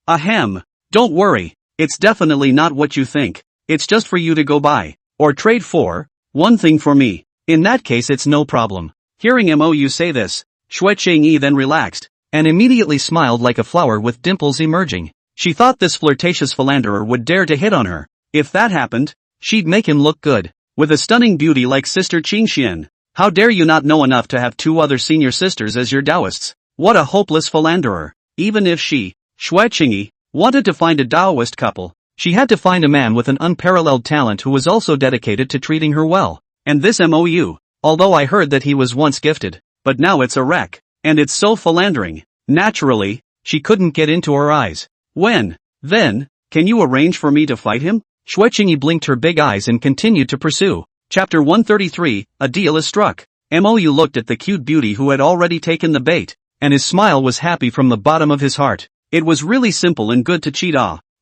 Ahem. Don't worry, it's definitely not what you think. It's just for you to go buy, or trade for, one thing for me. In that case it's no problem. Hearing MOU say this, Xuechingi then relaxed, and immediately smiled like a flower with dimples emerging. She thought this flirtatious philanderer would dare to hit on her. If that happened, she'd make him look good. With a stunning beauty like Sister Qingxian, how dare you not know enough to have 2 other senior sisters as your Taoists? What a hopeless philanderer. Even if she, Xuechingi, wanted to find a Taoist couple, she had to find a man with an unparalleled talent who was also dedicated to treating her well. And this MOU, although I heard that he was once gifted, but now it's a wreck, and it's so philandering. Naturally, she couldn't get into her eyes. When, then, can you arrange for me to fight him? Xuechingi blinked her big eyes and continued to pursue. Chapter 133, a deal is struck. MOU looked at the cute beauty who had already taken the bait, and his smile was happy from the bottom of his heart. It was really simple and good to cheat.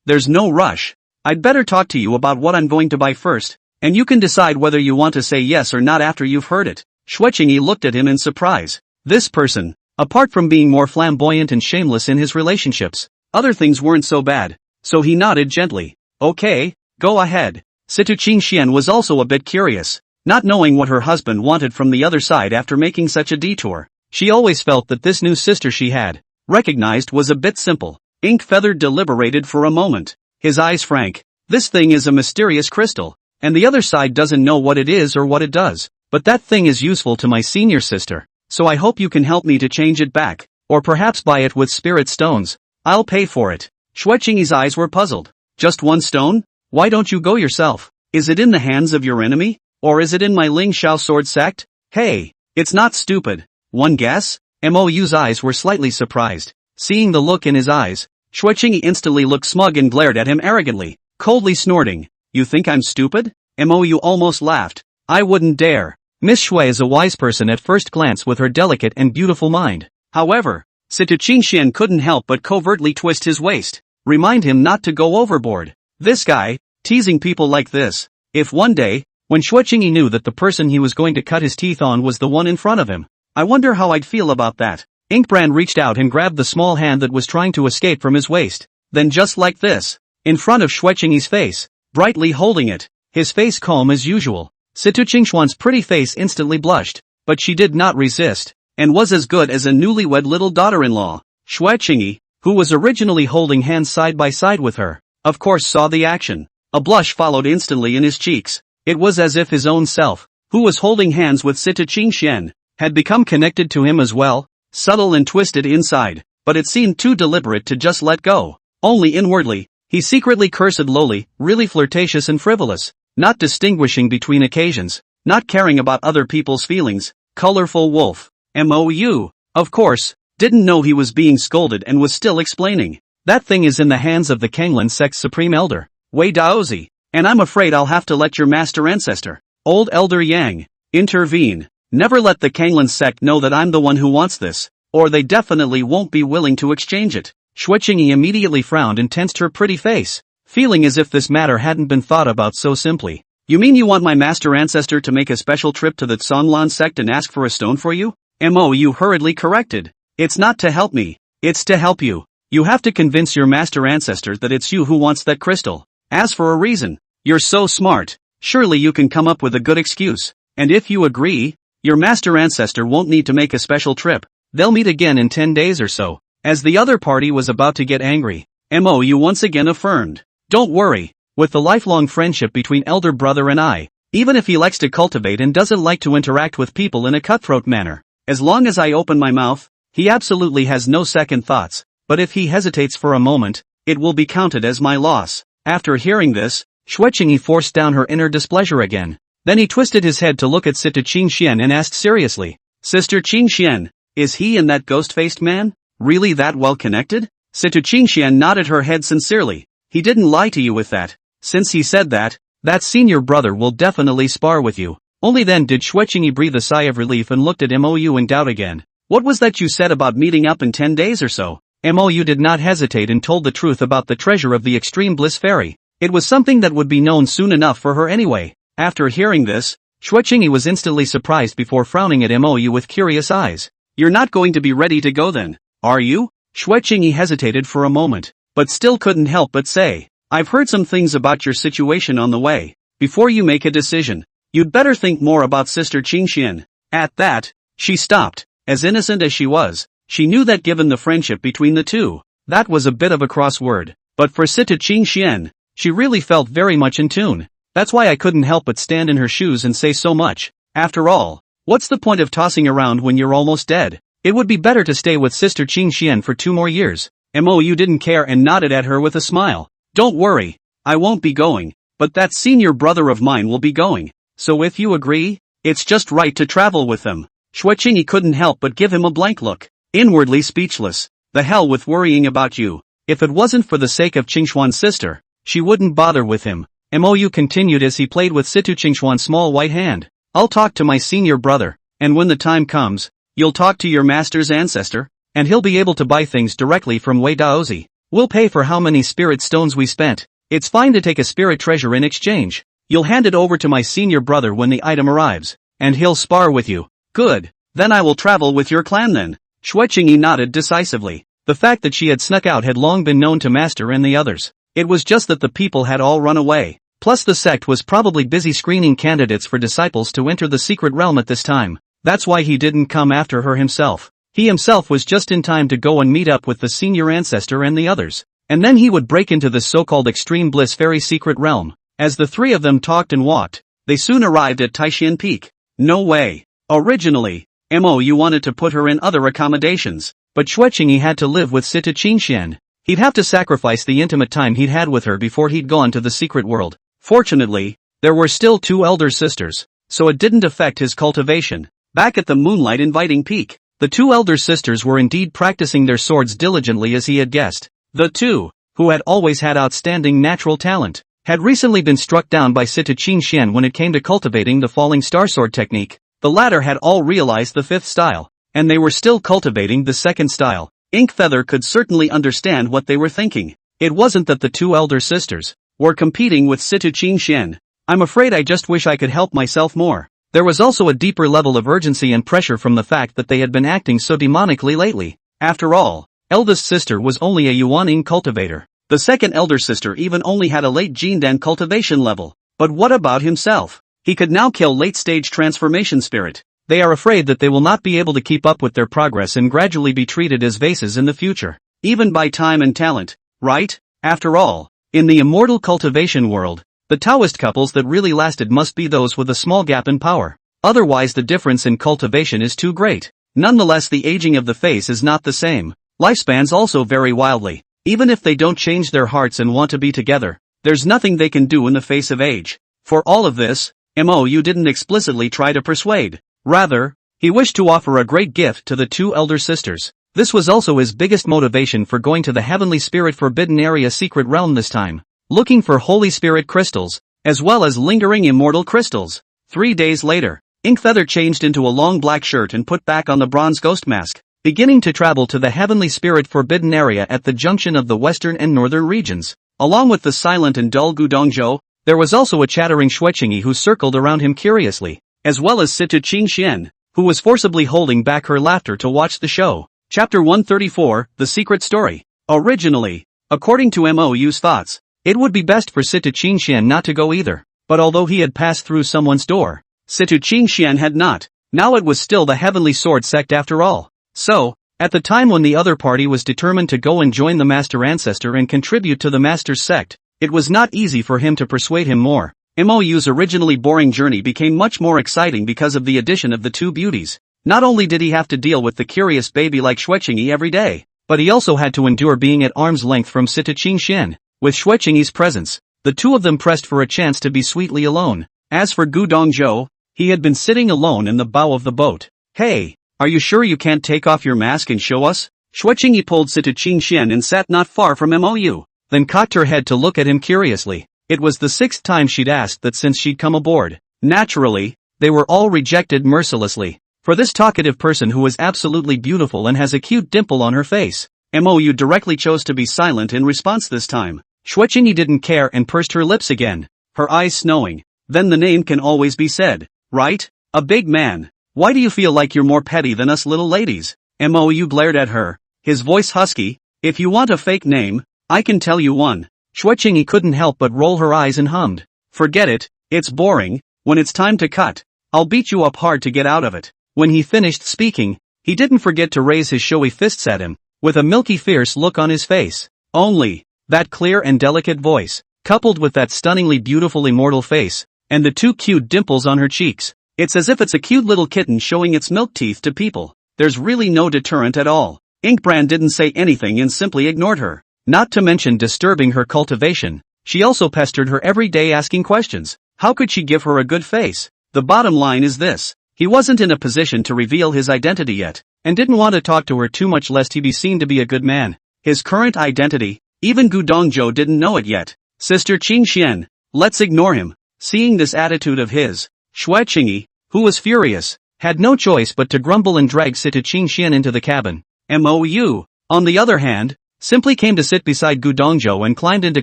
There's no rush. I'd better talk to you about what I'm going to buy first, and you can decide whether you want to say yes or not after you've heard it. Xuechingi looked at him in surprise. This person, apart from being more flamboyant and shameless in his relationships, other things weren't so bad, so he nodded gently. Okay, go ahead. Situ Qingxian was also a bit curious, not knowing what her husband wanted from the other side after making such a detour. She always felt that this new sister she had recognized was a bit simple. Ink Feather deliberated for a moment, his eyes frank. This thing is a mysterious crystal, and the other side doesn't know what it is or what it does, but that thing is useful to my senior sister, so I hope you can help me to change it back, or perhaps buy it with spirit stones. I'll pay for it. Xuechingi's eyes were puzzled. Just 1 stone? Why don't you go yourself? Is it in the hands of your enemy? Or is it in my Ling Xiao sword sect? Hey, it's not stupid. One guess? Mou's eyes were slightly surprised. Seeing the look in his eyes, Shuiqing instantly looked smug and glared at him arrogantly, coldly snorting. You think I'm stupid? Mou almost laughed. I wouldn't dare. Miss Shui is a wise person at first glance with her delicate and beautiful mind. However, Situ Qingxian couldn't help but covertly twist his waist. Remind him not to go overboard. This guy, teasing people like this. If one day, when Shuiqing knew that the person he was going to cut his teeth on was the one in front of him, I wonder how I'd feel about that. Inkbrand reached out and grabbed the small hand that was trying to escape from his waist. Then just like this, in front of Shuiqing's face, brightly holding it, his face calm as usual. Situ Qingxuan's pretty face instantly blushed, but she did not resist, and was as good as a newlywed little daughter-in-law. Shuiqing, who was originally holding hands side by side with her, of course saw the action. A blush followed instantly in his cheeks. It was as if his own self, who was holding hands with Situ Qingxian, had become connected to him as well, subtle and twisted inside, but it seemed too deliberate to just let go. Only inwardly, he secretly cursed lowly, really flirtatious and frivolous, not distinguishing between occasions, not caring about other people's feelings, colorful wolf. Mou, of course, didn't know he was being scolded and was still explaining. That thing is in the hands of the Kanglan sect's supreme elder, Wei Daozi, and I'm afraid I'll have to let your master ancestor, old elder Yang, intervene. Never let the Kanglan sect know that I'm the one who wants this, or they definitely won't be willing to exchange it. Shuiqing immediately frowned and tensed her pretty face, feeling as if this matter hadn't been thought about so simply. You mean you want my master ancestor to make a special trip to the Tsonglan sect and ask for a stone for you? Mou hurriedly corrected. It's not to help me, it's to help you. You have to convince your master ancestor that it's you who wants that crystal. As for a reason, you're so smart, surely you can come up with a good excuse. And if you agree, your master ancestor won't need to make a special trip. They'll meet again in 10 days or so. As the other party was about to get angry, Mou once again affirmed. Don't worry, with the lifelong friendship between elder brother and I, even if he likes to cultivate and doesn't like to interact with people in a cutthroat manner, as long as I open my mouth, he absolutely has no second thoughts, but if he hesitates for a moment, it will be counted as my loss. After hearing this, Shuiqing forced down her inner displeasure again. Then he twisted his head to look at Situ Qingxian and asked seriously, Sister Qingxian, is he and that ghost-faced man really that well connected? Situ Qingxian nodded her head sincerely. He didn't lie to you with that. Since he said that, that senior brother will definitely spar with you. Only then did Shuiqing breathe a sigh of relief and looked at Mou in doubt again. What was that you said about meeting up in 10 days or so? Mou did not hesitate and told the truth about the treasure of the Extreme Bliss Fairy. It was something that would be known soon enough for her anyway. After hearing this, Shuiqing was instantly surprised before frowning at Mou with curious eyes. You're not going to be ready to go then, are you? Shuiqing hesitated for a moment, but still couldn't help but say, I've heard some things about your situation on the way. Before you make a decision, you'd better think more about Sister Qingxian. At that, she stopped. As innocent as she was, she knew that given the friendship between the two, that was a bit of a cross word. But for Situ Qingxian, she really felt very much in tune. That's why I couldn't help but stand in her shoes and say so much. After all, what's the point of tossing around when you're almost dead? It would be better to stay with Sister Qingxian for 2 more years. Mou didn't care and nodded at her with a smile. Don't worry, I won't be going, but that senior brother of mine will be going. So if you agree, it's just right to travel with them. Shuiqing couldn't help but give him a blank look, inwardly speechless. The hell with worrying about you. If it wasn't for the sake of Qingxuan's sister, she wouldn't bother with him. Mou continued as he played with Situ Qingxuan's small white hand. I'll talk to my senior brother, and when the time comes, you'll talk to your master's ancestor, and he'll be able to buy things directly from Wei Daozi. We'll pay for how many spirit stones we spent. It's fine to take a spirit treasure in exchange. You'll hand it over to my senior brother when the item arrives, and he'll spar with you. Good, then I will travel with your clan then. Shuiqing nodded decisively. The fact that she had snuck out had long been known to Master and the others. It was just that the people had all run away. Plus the sect was probably busy screening candidates for disciples to enter the secret realm at this time. That's why he didn't come after her himself. He himself was just in time to go and meet up with the senior ancestor and the others. And then he would break into the so-called Extreme Bliss Fairy secret realm. As the 3 of them talked and walked, they soon arrived at Taishan Peak. No way. Originally, Mou wanted to put her in other accommodations, but Shuiqing had to live with Situ Qingxian. He'd have to sacrifice the intimate time he'd had with her before he'd gone to the secret world. Fortunately, there were still 2 elder sisters, so it didn't affect his cultivation. Back at the moonlight inviting peak, the two elder sisters were indeed practicing their swords diligently as he had guessed. The two, who had always had outstanding natural talent, had recently been struck down by Sita Qingxian when it came to cultivating the falling star sword technique. The latter had all realized the fifth style, and they were still cultivating the second style. Inkfeather could certainly understand what they were thinking. It wasn't that the two elder sisters were competing with Sita Qingxian. I'm afraid I just wish I could help myself more. There was also a deeper level of urgency and pressure from the fact that they had been acting so demonically lately. After all, eldest sister was only a Yuaning cultivator. The second elder sister even only had a late Jindan cultivation level. But what about himself? He could now kill late-stage transformation spirit. They are afraid that they will not be able to keep up with their progress and gradually be treated as vases in the future. Even by time and talent, right? After all, in the immortal cultivation world, the Taoist couples that really lasted must be those with a small gap in power. Otherwise the difference in cultivation is too great. Nonetheless, the aging of the face is not the same. Lifespans also vary wildly. Even if they don't change their hearts and want to be together, there's nothing they can do in the face of age. For all of this, Mou didn't explicitly try to persuade. Rather, he wished to offer a great gift to the two elder sisters. This was also his biggest motivation for going to the Heavenly Spirit Forbidden Area secret realm this time, looking for Holy Spirit crystals, as well as lingering immortal crystals. 3 days later, Inkfeather changed into a long black shirt and put back on the bronze ghost mask, beginning to travel to the Heavenly Spirit Forbidden Area at the junction of the western and northern regions. Along with the silent and dull Gudongzhou, there was also a chattering Xueqingyi who circled around him curiously, as well as Sita Qingxian, who was forcibly holding back her laughter to watch the show. Chapter 134, The Secret Story. Originally, according to Mou's thoughts, it would be best for Sita Qingxian not to go either. But although he had passed through someone's door, Sita Qingxian had not. Now it was still the Heavenly Sword Sect after all. So, at the time when the other party was determined to go and join the Master Ancestor and contribute to the Master's sect, it was not easy for him to persuade him more. Mou's originally boring journey became much more exciting because of the addition of the two beauties. Not only did he have to deal with the curious baby like Xueqingyi every day, but he also had to endure being at arm's length from Sita Qingxian. With Xueqingyi's presence, the two of them pressed for a chance to be sweetly alone. As for Gudongzhou, he had been sitting alone in the bow of the boat. Hey, are you sure you can't take off your mask and show us? Xueqingyi pulled Sita Qingxian and sat not far from Mou, then cocked her head to look at him curiously. It was the 6th time she'd asked that since she'd come aboard. Naturally, they were all rejected mercilessly. For this talkative person who was absolutely beautiful and has a cute dimple on her face, Mou directly chose to be silent in response this time. Xueqingyi didn't care and pursed her lips again, her eyes snowing. Then the name can always be said, right? A big man. Why do you feel like you're more petty than us little ladies? Mou glared at her, his voice husky. If you want a fake name, I can tell you one. Xueqingyi couldn't help but roll her eyes and hummed. Forget it, it's boring. When it's time to cut, I'll beat you up hard to get out of it. When he finished speaking, he didn't forget to raise his showy fists at him, with a milky fierce look on his face. Only, that clear and delicate voice, coupled with that stunningly beautiful immortal face, and the two cute dimples on her cheeks. It's as if it's a cute little kitten showing its milk teeth to people. There's really no deterrent at all. Inkbrand didn't say anything and simply ignored her. Not to mention disturbing her cultivation, she also pestered her every day asking questions. How could she give her a good face? The bottom line is this. He wasn't in a position to reveal his identity yet, and didn't want to talk to her too much lest he be seen to be a good man. His current identity, even Gudongzhou didn't know it yet. Sister Qingxian, let's ignore him. Seeing this attitude of his, Xueqingyi, who was furious, had no choice but to grumble and drag Sita Qingxian into the cabin. Mou, on the other hand, simply came to sit beside Gudongzhou and climbed into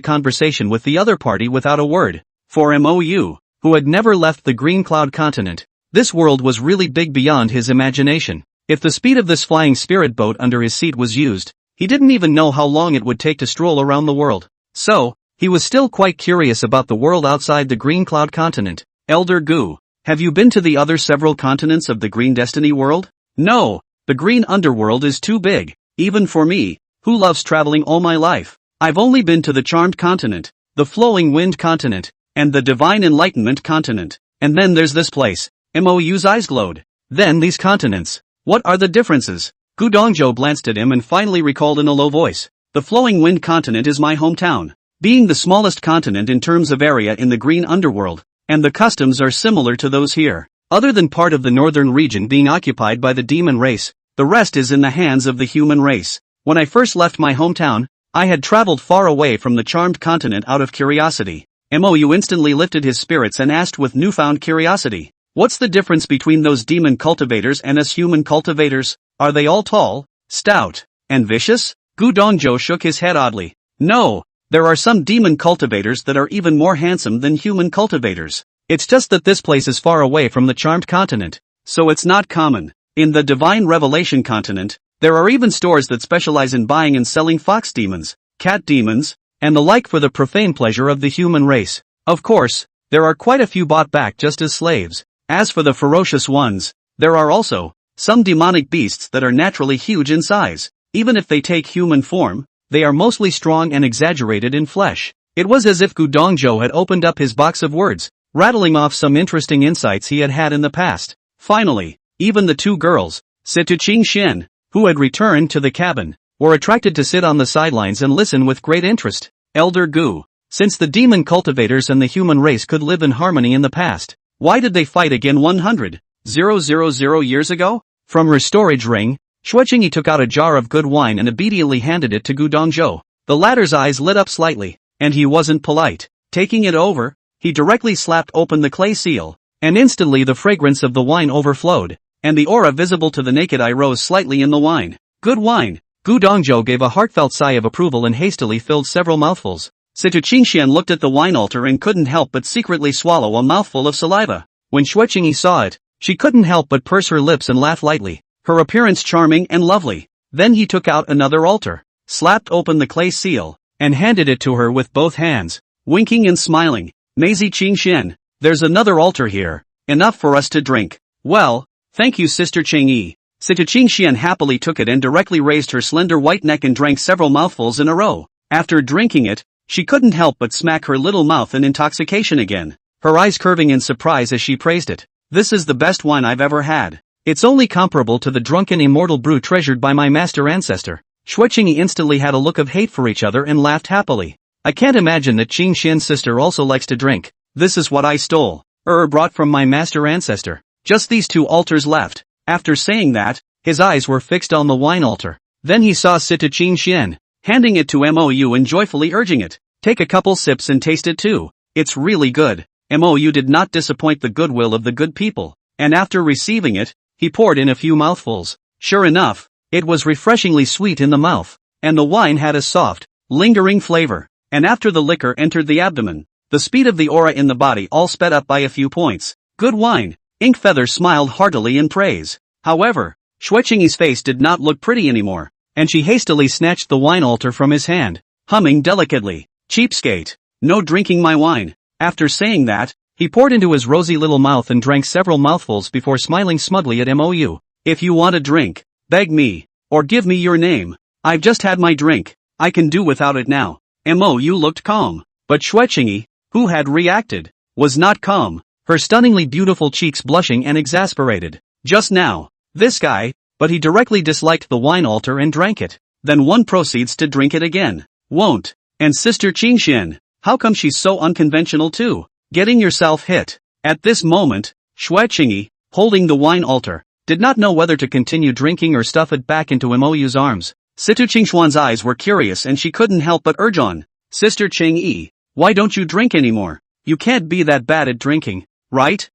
conversation with the other party without a word. For Mou, who had never left the Green Cloud continent, this world was really big beyond his imagination. If the speed of this flying spirit boat under his seat was used, he didn't even know how long it would take to stroll around the world. So, he was still quite curious about the world outside the Green Cloud continent. Elder Gu, have you been to the other several continents of the Green Destiny world? No, the Green Underworld is too big, even for me, who loves traveling all my life. I've only been to the Charmed Continent, the Flowing Wind Continent, and the Divine Enlightenment Continent. And then there's this place. Mou's eyes glowed. Then these continents. What are the differences? Gudongzhou glanced at him and finally recalled in a low voice. The Flowing Wind Continent is my hometown. Being the smallest continent in terms of area in the Green Underworld, and the customs are similar to those here. Other than part of the northern region being occupied by the demon race, the rest is in the hands of the human race. When I first left my hometown, I had traveled far away from the charmed continent out of curiosity. Mou instantly lifted his spirits and asked with newfound curiosity, "What's the difference between those demon cultivators and us human cultivators? Are they all tall, stout, and vicious?" Gu Dongzhou shook his head oddly. "No, there are some demon cultivators that are even more handsome than human cultivators. It's just that this place is far away from the charmed continent, so it's not common. In the divine revelation continent, there are even stores that specialize in buying and selling fox demons, cat demons, and the like for the profane pleasure of the human race. Of course, there are quite a few bought back just as slaves. As for the ferocious ones, there are also some demonic beasts that are naturally huge in size. Even if they take human form, they are mostly strong and exaggerated in flesh." It was as if Gu Dongzhou had opened up his box of words, rattling off some interesting insights he had had in the past. Finally, even the two girls, Situ Qingxian, who had returned to the cabin, were attracted to sit on the sidelines and listen with great interest. "Elder Gu, since the demon cultivators and the human race could live in harmony in the past, why did they fight again 100,000 years ago?" From her storage ring, Shuiqingyi took out a jar of good wine and obediently handed it to Gu Dongzhou. The latter's eyes lit up slightly, and he wasn't polite. Taking it over, he directly slapped open the clay seal, and instantly the fragrance of the wine overflowed, and the aura visible to the naked eye rose slightly in the wine. "Good wine." Gu Dongzhou gave a heartfelt sigh of approval and hastily filled several mouthfuls. Situ Qingxian looked at the wine altar and couldn't help but secretly swallow a mouthful of saliva. When Shuiqingyi saw it, she couldn't help but purse her lips and laugh lightly, her appearance charming and lovely. Then he took out another altar, slapped open the clay seal, and handed it to her with both hands, winking and smiling. "Maisie Qingxian, there's another altar here, enough for us to drink." "Well, thank you Sister Chengyi." Situ Qingxian happily took it and directly raised her slender white neck and drank several mouthfuls in a row. After drinking it, she couldn't help but smack her little mouth in intoxication again, her eyes curving in surprise as she praised it. "This is the best wine I've ever had. It's only comparable to the drunken immortal brew treasured by my master ancestor." Shuiqingyi instantly had a look of hate for each other and laughed happily. "I can't imagine that Qingxian's sister also likes to drink. This is what I stole, brought from my master ancestor. Just these two altars left." After saying that, his eyes were fixed on the wine altar. Then he saw Situ Qingxian, handing it to Mou and joyfully urging it. "Take a couple sips and taste it too. It's really good." Mou did not disappoint the goodwill of the good people, and after receiving it, he poured in a few mouthfuls. Sure enough, it was refreshingly sweet in the mouth, and the wine had a soft, lingering flavor. And after the liquor entered the abdomen, the speed of the aura in the body all sped up by a few points. "Good wine." Ink Feather smiled heartily in praise. However, Shuiqingyi's face did not look pretty anymore, and she hastily snatched the wine altar from his hand, humming delicately, "Cheapskate, no drinking my wine." After saying that, he poured into his rosy little mouth and drank several mouthfuls before smiling smugly at Mou. "If you want a drink, beg me, or give me your name. I've just had my drink, I can do without it now." Mou looked calm, but Shuiqingyi, who had reacted, was not calm, her stunningly beautiful cheeks blushing and exasperated. Just now, this guy, but he directly disliked the wine altar and drank it. Then one proceeds to drink it again. Won't. And Sister Qingxian, how come she's so unconventional too? Getting yourself hit. At this moment, Shuiqingyi, holding the wine altar, did not know whether to continue drinking or stuff it back into Mou's arms. Situ Qingxuan's eyes were curious and she couldn't help but urge on. "Sister Chengyi, why don't you drink anymore? You can't be that bad at drinking, right?"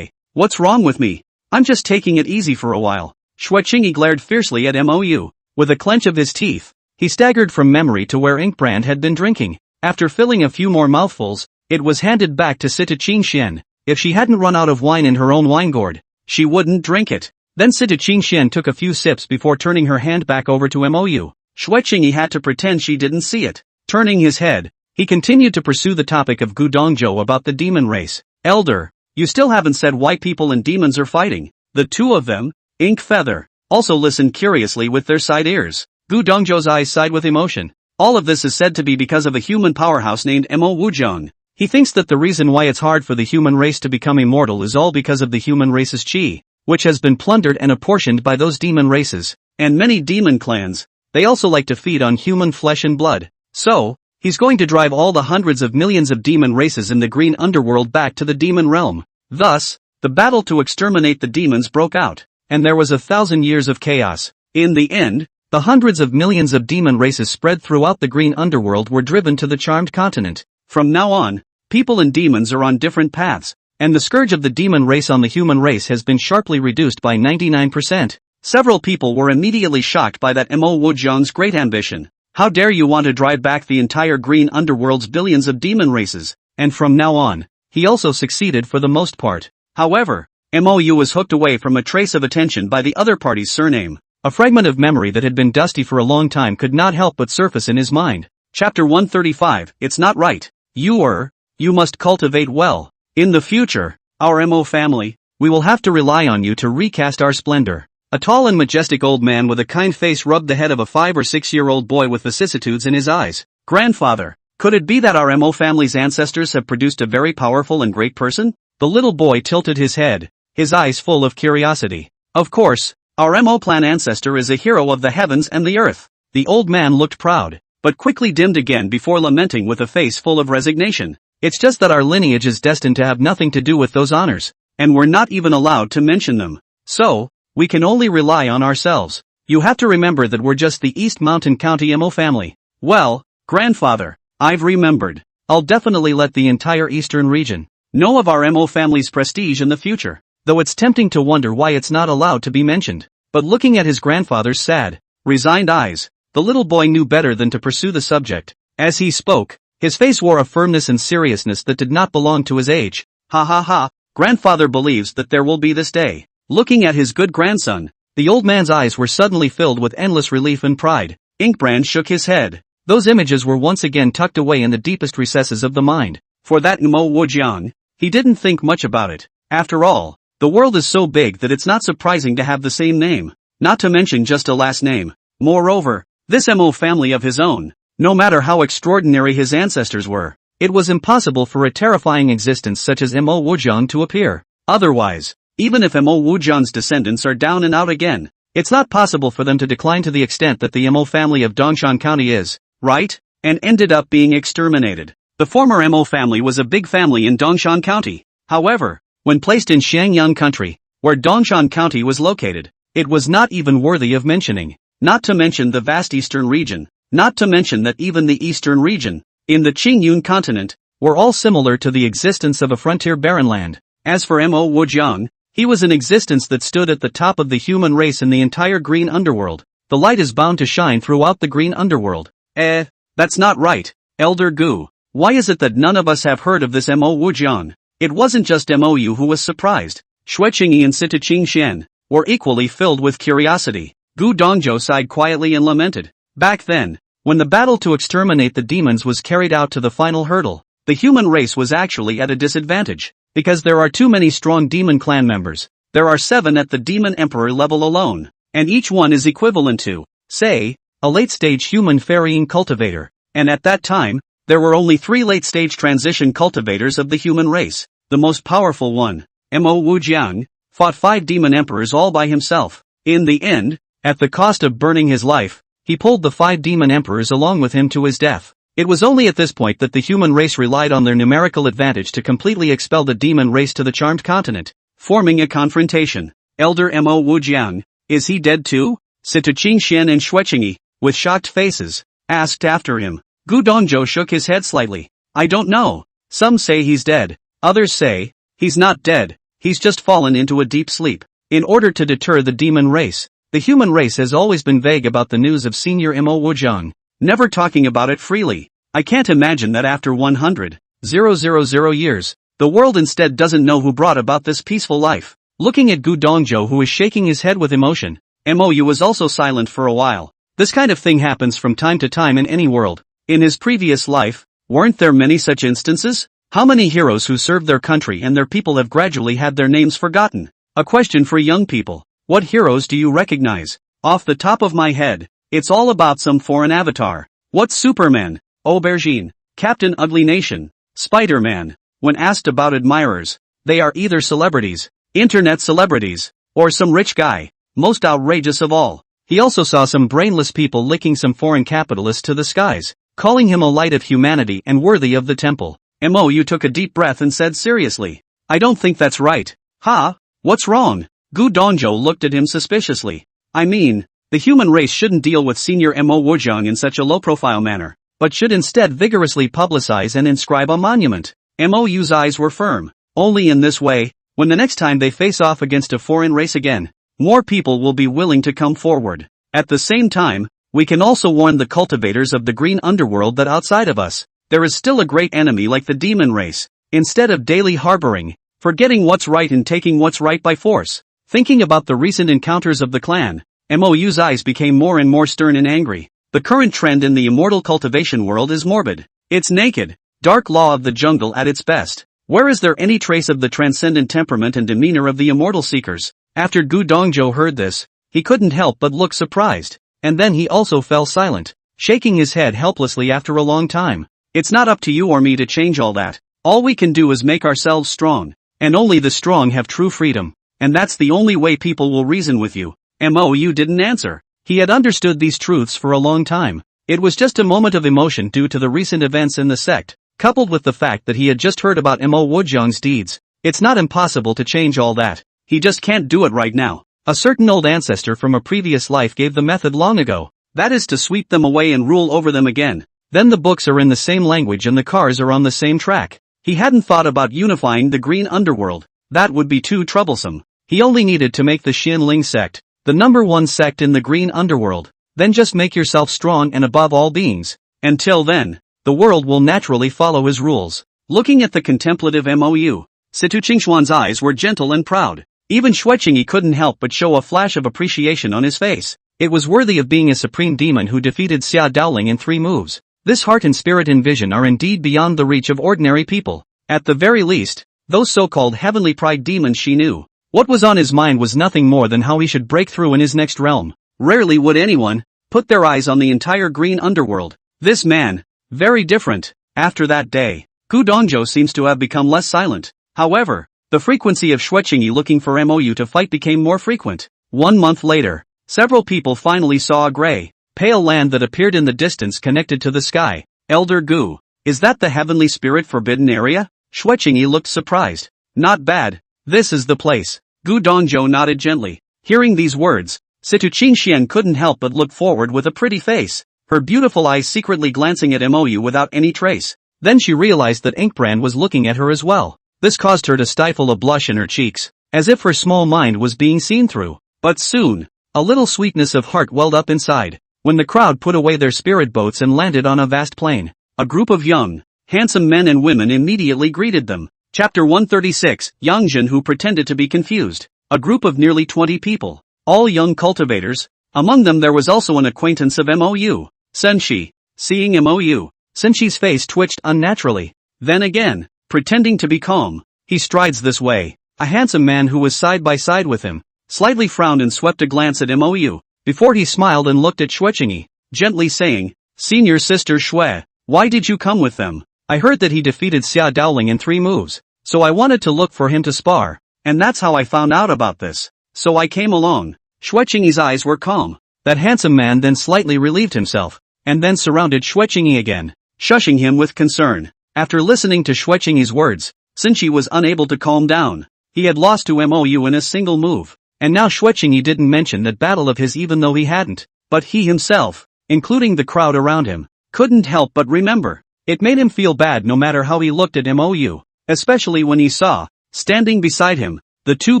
What's wrong with me? I'm just taking it easy for a while." Shuiqingyi glared fiercely at Mou. With a clench of his teeth, he staggered from memory to where Inkbrand had been drinking. After filling a few more mouthfuls, it was handed back to Situ Qingxian. If she hadn't run out of wine in her own wine gourd, she wouldn't drink it. Then Situ Qingxian took a few sips before turning her hand back over to Mou. Shuiqingyi had to pretend she didn't see it. Turning his head, he continued to pursue the topic of Gu Dongzhou about the demon race. "Elder, you still haven't said why people and demons are fighting." The two of them, Ink Feather, also listened curiously with their side ears. Gu Dongzhou's eyes sighed with emotion. All of this is said to be because of a human powerhouse named Mo Wuzhong. He thinks that the reason why it's hard for the human race to become immortal is all because of the human race's chi, which has been plundered and apportioned by those demon races, and many demon clans. They also like to feed on human flesh and blood. So, He's going to drive all the hundreds of millions of demon races in the green underworld back to the demon realm. Thus, the battle to exterminate the demons broke out, and there was 1,000 years of chaos. In the end, the hundreds of millions of demon races spread throughout the green underworld were driven to the charmed continent. From now on, people and demons are on different paths, and the scourge of the demon race on the human race has been sharply reduced by 99%. Several people were immediately shocked by that Mo Wuzhang's great ambition. How dare you want to drive back the entire green underworld's billions of demon races? And from now on, he also succeeded for the most part. However, Mou was hooked away from a trace of attention by the other party's surname. A fragment of memory that had been dusty for a long time could not help but surface in his mind. Chapter 135, It's Not Right. You must cultivate well. In the future, our Mo family, we will have to rely on you to recast our splendor. A tall and majestic old man with a kind face rubbed the head of a 5 or 6-year-old boy with vicissitudes in his eyes. Grandfather, could it be that our Mo family's ancestors have produced a very powerful and great person? The little boy tilted his head, his eyes full of curiosity. Of course, our Mo clan ancestor is a hero of the heavens and the earth. The old man looked proud, but quickly dimmed again before lamenting with a face full of resignation. It's just that our lineage is destined to have nothing to do with those honors, and we're not even allowed to mention them. So, we can only rely on ourselves. You have to remember that we're just the East Mountain County Mo family. Well, grandfather, I've remembered. I'll definitely let the entire eastern region know of our Mo family's prestige in the future, though it's tempting to wonder why it's not allowed to be mentioned. But looking at his grandfather's sad, resigned eyes, the little boy knew better than to pursue the subject. As he spoke, his face wore a firmness and seriousness that did not belong to his age. Ha ha ha, grandfather believes that there will be this day. Looking at his good grandson, the old man's eyes were suddenly filled with endless relief and pride. Inkbrand shook his head. Those images were once again tucked away in the deepest recesses of the mind. For that Mo Wujiang, he didn't think much about it. After all, the world is so big that it's not surprising to have the same name, not to mention just a last name. Moreover, this Mo family of his own, no matter how extraordinary his ancestors were, it was impossible for a terrifying existence such as Mo Wujiang to appear. Otherwise, even if Mo Wujiang's descendants are down and out again, it's not possible for them to decline to the extent that the Mo family of Dongshan County is, right? And ended up being exterminated. The former Mo family was a big family in Dongshan County. However, when placed in Xiangyang Country, where Dongshan County was located, it was not even worthy of mentioning. Not to mention the vast eastern region, not to mention that even the eastern region, in the Qingyun continent, were all similar to the existence of a frontier barren land. As for Mo Wujiang, he was an existence that stood at the top of the human race in the entire green underworld. The light is bound to shine throughout the green underworld. That's not right, Elder Gu. Why is it that none of us have heard of this Mo Wujiang? It wasn't just Mou who was surprised. Xue Qingyi and Sita Qingxian were equally filled with curiosity. Gu Dongzhou sighed quietly and lamented. Back then, when the battle to exterminate the demons was carried out to the final hurdle, the human race was actually at a disadvantage. Because there are too many strong demon clan members. There are 7 at the demon emperor level alone, and each one is equivalent to, say, a late-stage human ferrying cultivator. And at that time, there were only 3 late-stage transition cultivators of the human race. The most powerful one, Mo Wujiang, fought 5 demon emperors all by himself. In the end, at the cost of burning his life, he pulled the 5 demon emperors along with him to his death. It was only at this point that the human race relied on their numerical advantage to completely expel the demon race to the charmed continent, forming a confrontation. Elder Mo Wujiang, is he dead too? Sita Qingxian and Xue Qingyi, with shocked faces, asked after him. Gu Dongzhou shook his head slightly. I don't know. Some say he's dead. Others say, he's not dead, he's just fallen into a deep sleep. In order to deter the demon race, the human race has always been vague about the news of Senior Mo Wujiang, never talking about it freely. I can't imagine that after 100,000 years, the world instead doesn't know who brought about this peaceful life. Looking at Gu Dongzhou, who is shaking his head with emotion, Mou was also silent for a while. This kind of thing happens from time to time in any world. In his previous life, weren't there many such instances? How many heroes who served their country and their people have gradually had their names forgotten? A question for young people. What heroes do you recognize? Off the top of my head, it's all about some foreign avatar. What's Superman? Aubergine, Captain Ugly Nation, Spider-Man. When asked about admirers, they are either celebrities, internet celebrities, or some rich guy. Most outrageous of all, he also saw some brainless people licking some foreign capitalists to the skies. calling him a light of humanity and worthy of the temple. Mo took a deep breath and said seriously, I don't think that's right. Ha? What's wrong? Gu Dongzhou looked at him suspiciously. I mean, the human race shouldn't deal with Senior Mo Wuzhang in such a low-profile manner, but should instead vigorously publicize and inscribe a monument. Mo's eyes were firm. Only in this way, when the next time they face off against a foreign race again, more people will be willing to come forward. At the same time, we can also warn the cultivators of the green underworld that outside of us, there is still a great enemy like the demon race. Instead of daily harboring, forgetting what's right and taking what's right by force. Thinking about the recent encounters of the clan, Mo's eyes became more and more stern and angry. The current trend in the immortal cultivation world is morbid. It's naked, dark law of the jungle at its best. Where is there any trace of the transcendent temperament and demeanor of the immortal seekers? After Gu Dongzhou heard this, he couldn't help but look surprised. And then he also fell silent, shaking his head helplessly after a long time. It's not up to you or me to change all that. All we can do is make ourselves strong. And only the strong have true freedom. And that's the only way people will reason with you. Mo didn't answer. He had understood these truths for a long time. It was just a moment of emotion due to the recent events in the sect, coupled with the fact that he had just heard about Mo Wuzhang's deeds. It's not impossible to change all that. He just can't do it right now. A certain old ancestor from a previous life gave the method long ago. That is to sweep them away and rule over them again. Then the books are in the same language and the cars are on the same track. He hadn't thought about unifying the green underworld. That would be too troublesome. He only needed to make the Xianling sect the #1 sect in the green underworld. Then just make yourself strong and above all beings. Until then, the world will naturally follow his rules. Looking at the contemplative Mou, Situ Qingxuan's eyes were gentle and proud. Even Xueqingyi couldn't help but show a flash of appreciation on his face. It was worthy of being a supreme demon who defeated Xia Daoling in 3 moves. This heart and spirit and vision are indeed beyond the reach of ordinary people. At the very least, those so-called heavenly pride demons she knew. What was on his mind was nothing more than how he should break through in his next realm. Rarely would anyone put their eyes on the entire green underworld. This man, very different. After that day, Gu Dongzhou seems to have become less silent. However, the frequency of Xueqingyi looking for Mou to fight became more frequent. 1 month later, several people finally saw a gray, pale land that appeared in the distance connected to the sky. Elder Gu, is that the heavenly spirit forbidden area? Xueqingyi looked surprised. Not bad. This is the place. Gu Dongzhou nodded gently. Hearing these words, Situ Qingxian couldn't help but look forward with a pretty face, her beautiful eyes secretly glancing at Mou without any trace. Then she realized that Inkbrand was looking at her as well. This caused her to stifle a blush in her cheeks, as if her small mind was being seen through. But soon, a little sweetness of heart welled up inside, when the crowd put away their spirit boats and landed on a vast plain. A group of young, handsome men and women immediately greeted them. Chapter 136, Yangjin who pretended to be confused. A group of nearly 20 people, all young cultivators. Among them there was also an acquaintance of Mou, Senshi. Seeing Mou, Senshi's face twitched unnaturally. Then again, pretending to be calm, he strides this way. A handsome man who was side by side with him, slightly frowned and swept a glance at Mou, before he smiled and looked at Xueqingyi, gently saying, Senior Sister Xue, why did you come with them? I heard that he defeated Xia Daoling in 3 moves, so I wanted to look for him to spar, and that's how I found out about this. So I came along. Xueqingyi's eyes were calm. That handsome man then slightly relieved himself, and then surrounded Xueqingyi again, shushing him with concern. After listening to Xueqingyi's words, Senshi was unable to calm down. He had lost to Mou in a single move, and now Xueqingyi didn't mention that battle of his even though he hadn't, but he himself, including the crowd around him, couldn't help but remember. It made him feel bad no matter how he looked at Mou, especially when he saw, standing beside him, the 2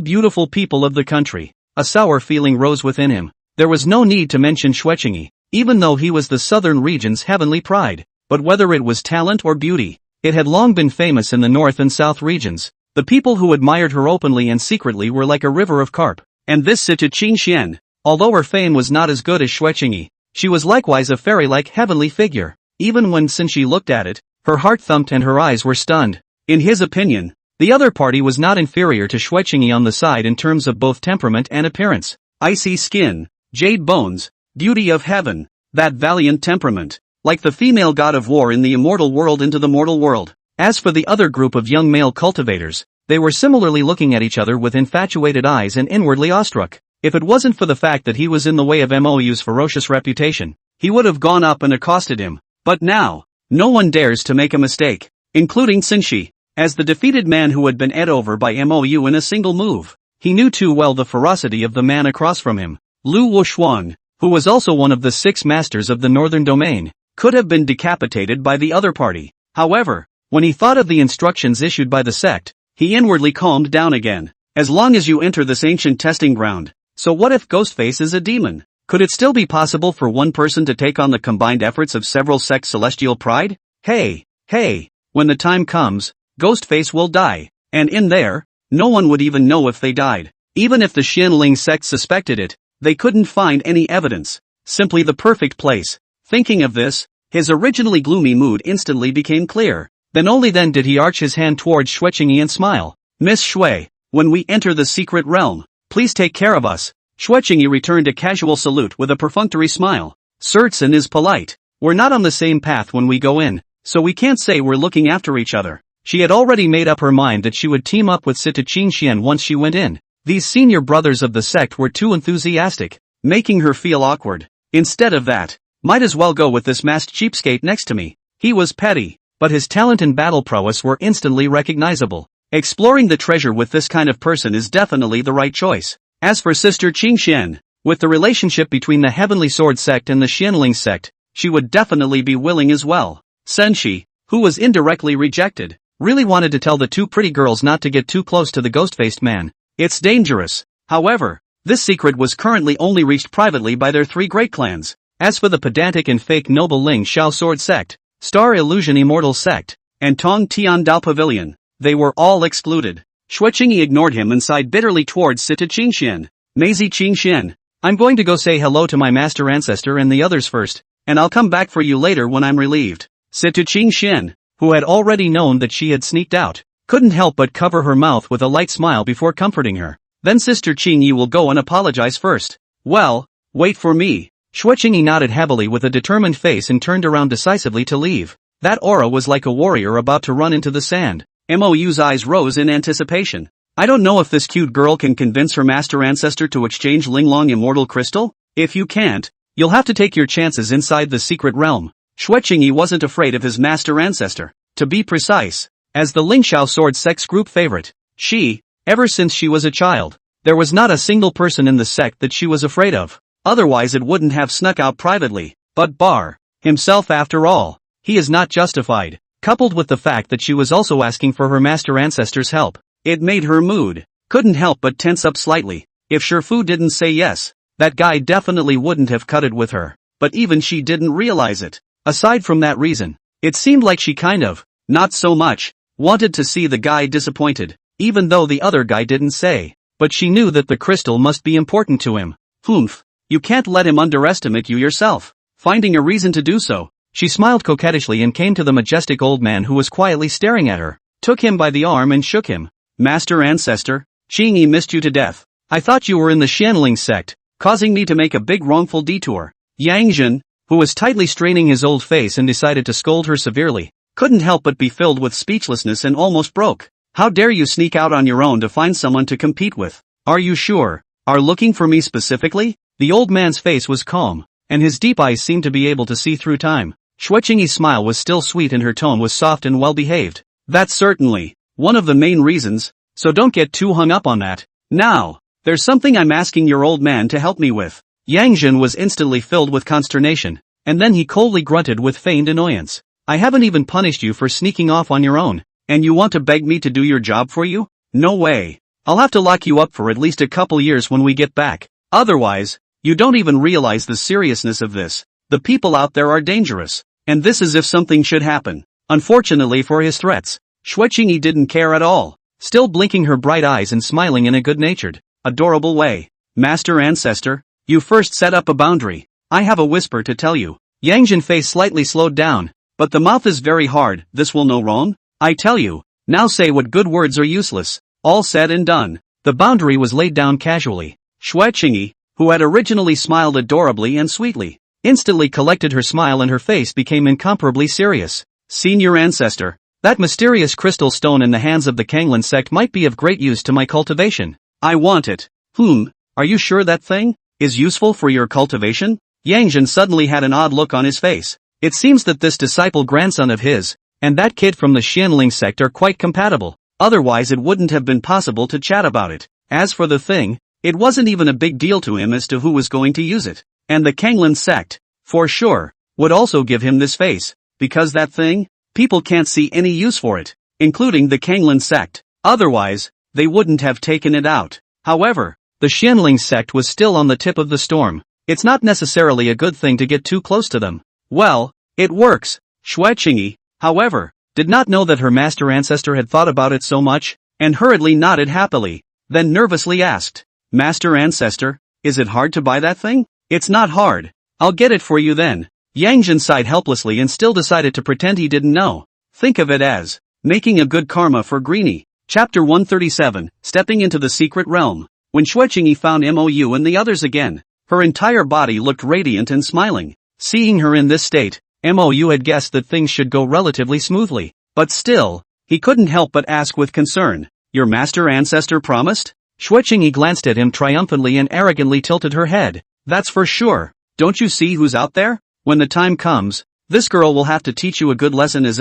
beautiful people of the country. A sour feeling rose within him. There was no need to mention Xueqingyi, even though he was the southern region's heavenly pride, but whether it was talent or beauty, it had long been famous in the north and south regions. The people who admired her openly and secretly were like a river of carp. And this Situ Qingxian, although her fame was not as good as Xueqingyi, she was likewise a fairy-like heavenly figure. Even when Senshi looked at it, her heart thumped and her eyes were stunned. In his opinion, the other party was not inferior to Xueqingyi on the side in terms of both temperament and appearance. Icy skin, jade bones, beauty of heaven, that valiant temperament, like the female god of war in the immortal world into the mortal world. As for the other group of young male cultivators, they were similarly looking at each other with infatuated eyes and inwardly awestruck. If it wasn't for the fact that he was in the way of Mou's ferocious reputation, he would have gone up and accosted him. But now, no one dares to make a mistake, including Xinshi. As the defeated man who had been ed over by Mou in a single move, he knew too well the ferocity of the man across from him. Lu Wushuang, who was also one of the 6 masters of the northern domain, could have been decapitated by the other party. However, when he thought of the instructions issued by the sect, he inwardly calmed down again. As long as you enter this ancient testing ground, so what if Ghostface is a demon? Could it still be possible for one person to take on the combined efforts of several sects' celestial pride? Hey, when the time comes, Ghostface will die, and in there, no one would even know if they died. Even if the Xianling sect suspected it, they couldn't find any evidence. Simply the perfect place. Thinking of this, his originally gloomy mood instantly became clear. Then only then did he arch his hand towards Xueqingyi and smile. Miss Shui, when we enter the secret realm, please take care of us. Xueqingyi returned a casual salute with a perfunctory smile. Certain is polite. We're not on the same path when we go in, so we can't say we're looking after each other. She had already made up her mind that she would team up with Sita Qingxian once she went in. These senior brothers of the sect were too enthusiastic, making her feel awkward. Instead of that, might as well go with this masked cheapskate next to me. He was petty, but his talent and battle prowess were instantly recognizable. Exploring the treasure with this kind of person is definitely the right choice. As for Sister Qingxian, with the relationship between the Heavenly Sword sect and the Xianling sect, she would definitely be willing as well. Senshi, who was indirectly rejected, really wanted to tell the 2 pretty girls not to get too close to the ghost-faced man. It's dangerous. However, this secret was currently only reached privately by their 3 great clans. As for the pedantic and fake noble Ling Xiao Sword sect, Star Illusion Immortal sect, and Tong Tian Dao Pavilion, they were all excluded. Xueqingyi ignored him and sighed bitterly towards Sita Qingxian. Maisie Qingxian, I'm going to go say hello to my master ancestor and the others first, and I'll come back for you later when I'm relieved. Sita Qingxian, who had already known that she had sneaked out, couldn't help but cover her mouth with a light smile before comforting her. Then Sister Qingyi will go and apologize first. Well, wait for me. Xueqingyi nodded heavily with a determined face and turned around decisively to leave. That aura was like a warrior about to run into the sand. Mou's eyes rose in anticipation. I don't know if this cute girl can convince her master ancestor to exchange Linglong Immortal Crystal. If you can't, you'll have to take your chances inside the secret realm. Xueqingyi wasn't afraid of his master ancestor. To be precise, as the Lingxiao Sword sect's group favorite, she, ever since she was a child, there was not a single person in the sect that she was afraid of. Otherwise it wouldn't have snuck out privately. But Bar, himself after all, he is not justified. Coupled with the fact that she was also asking for her master ancestor's help, it made her mood couldn't help but tense up slightly. If Shifu didn't say yes, that guy definitely wouldn't have cut it with her, but even she didn't realize it. Aside from that reason, it seemed like she kind of, not so much, wanted to see the guy disappointed, even though the other guy didn't say, but she knew that the crystal must be important to him. Humph, you can't let him underestimate you yourself. Finding a reason to do so, she smiled coquettishly and came to the majestic old man who was quietly staring at her, took him by the arm and shook him. Master Ancestor, Qingyi missed you to death. I thought you were in the Xianling sect, causing me to make a big wrongful detour. Yang Jin, who was tightly straining his old face and decided to scold her severely, couldn't help but be filled with speechlessness and almost broke. How dare you sneak out on your own to find someone to compete with? Are you sure? Are looking for me specifically? The old man's face was calm, and his deep eyes seemed to be able to see through time. Xueqingyi's smile was still sweet and her tone was soft and well-behaved. That's certainly one of the main reasons, so don't get too hung up on that. Now, there's something I'm asking your old man to help me with. Yang Jin was instantly filled with consternation, and then he coldly grunted with feigned annoyance. I haven't even punished you for sneaking off on your own, and you want to beg me to do your job for you? No way. I'll have to lock you up for at least a couple years when we get back. Otherwise, you don't even realize the seriousness of this. The people out there are dangerous, and this is if something should happen. Unfortunately for his threats, Xueqingyi didn't care at all, still blinking her bright eyes and smiling in a good-natured, adorable way. Master Ancestor, you first set up a boundary. I have a whisper to tell you. Yang Jin's face slightly slowed down, but the mouth is very hard. This will no wrong. I tell you, now say what good words are useless. All said and done, the boundary was laid down casually. Xueqingyi, who had originally smiled adorably and sweetly, instantly collected her smile and her face became incomparably serious. Senior Ancestor, that mysterious crystal stone in the hands of the Kanglin sect might be of great use to my cultivation. I want it. Are you sure that thing is useful for your cultivation? Yang Jin suddenly had an odd look on his face. It seems that this disciple grandson of his, and that kid from the Xianling sect are quite compatible, otherwise it wouldn't have been possible to chat about it. As for the thing, it wasn't even a big deal to him as to who was going to use it. And the Kanglan sect, for sure, would also give him this face, because that thing, people can't see any use for it, including the Kanglan sect. Otherwise, they wouldn't have taken it out. However, the Xianling sect was still on the tip of the storm. It's not necessarily a good thing to get too close to them. Well, it works. Xue Qingyi, however, did not know that her master ancestor had thought about it so much, and hurriedly nodded happily, then nervously asked, Master ancestor, is it hard to buy that thing? It's not hard. I'll get it for you then. Yang Jin sighed helplessly and still decided to pretend he didn't know. Think of it as making a good karma for Greenie. Chapter 137, Stepping into the Secret Realm. When Xue Qingyi found Mou and the others again, her entire body looked radiant and smiling. Seeing her in this state, Mou had guessed that things should go relatively smoothly. But still, he couldn't help but ask with concern, Your master ancestor promised? Xue Qingyi glanced at him triumphantly and arrogantly tilted her head. That's for sure. Don't you see who's out there? When the time comes, this girl will have to teach you a good lesson as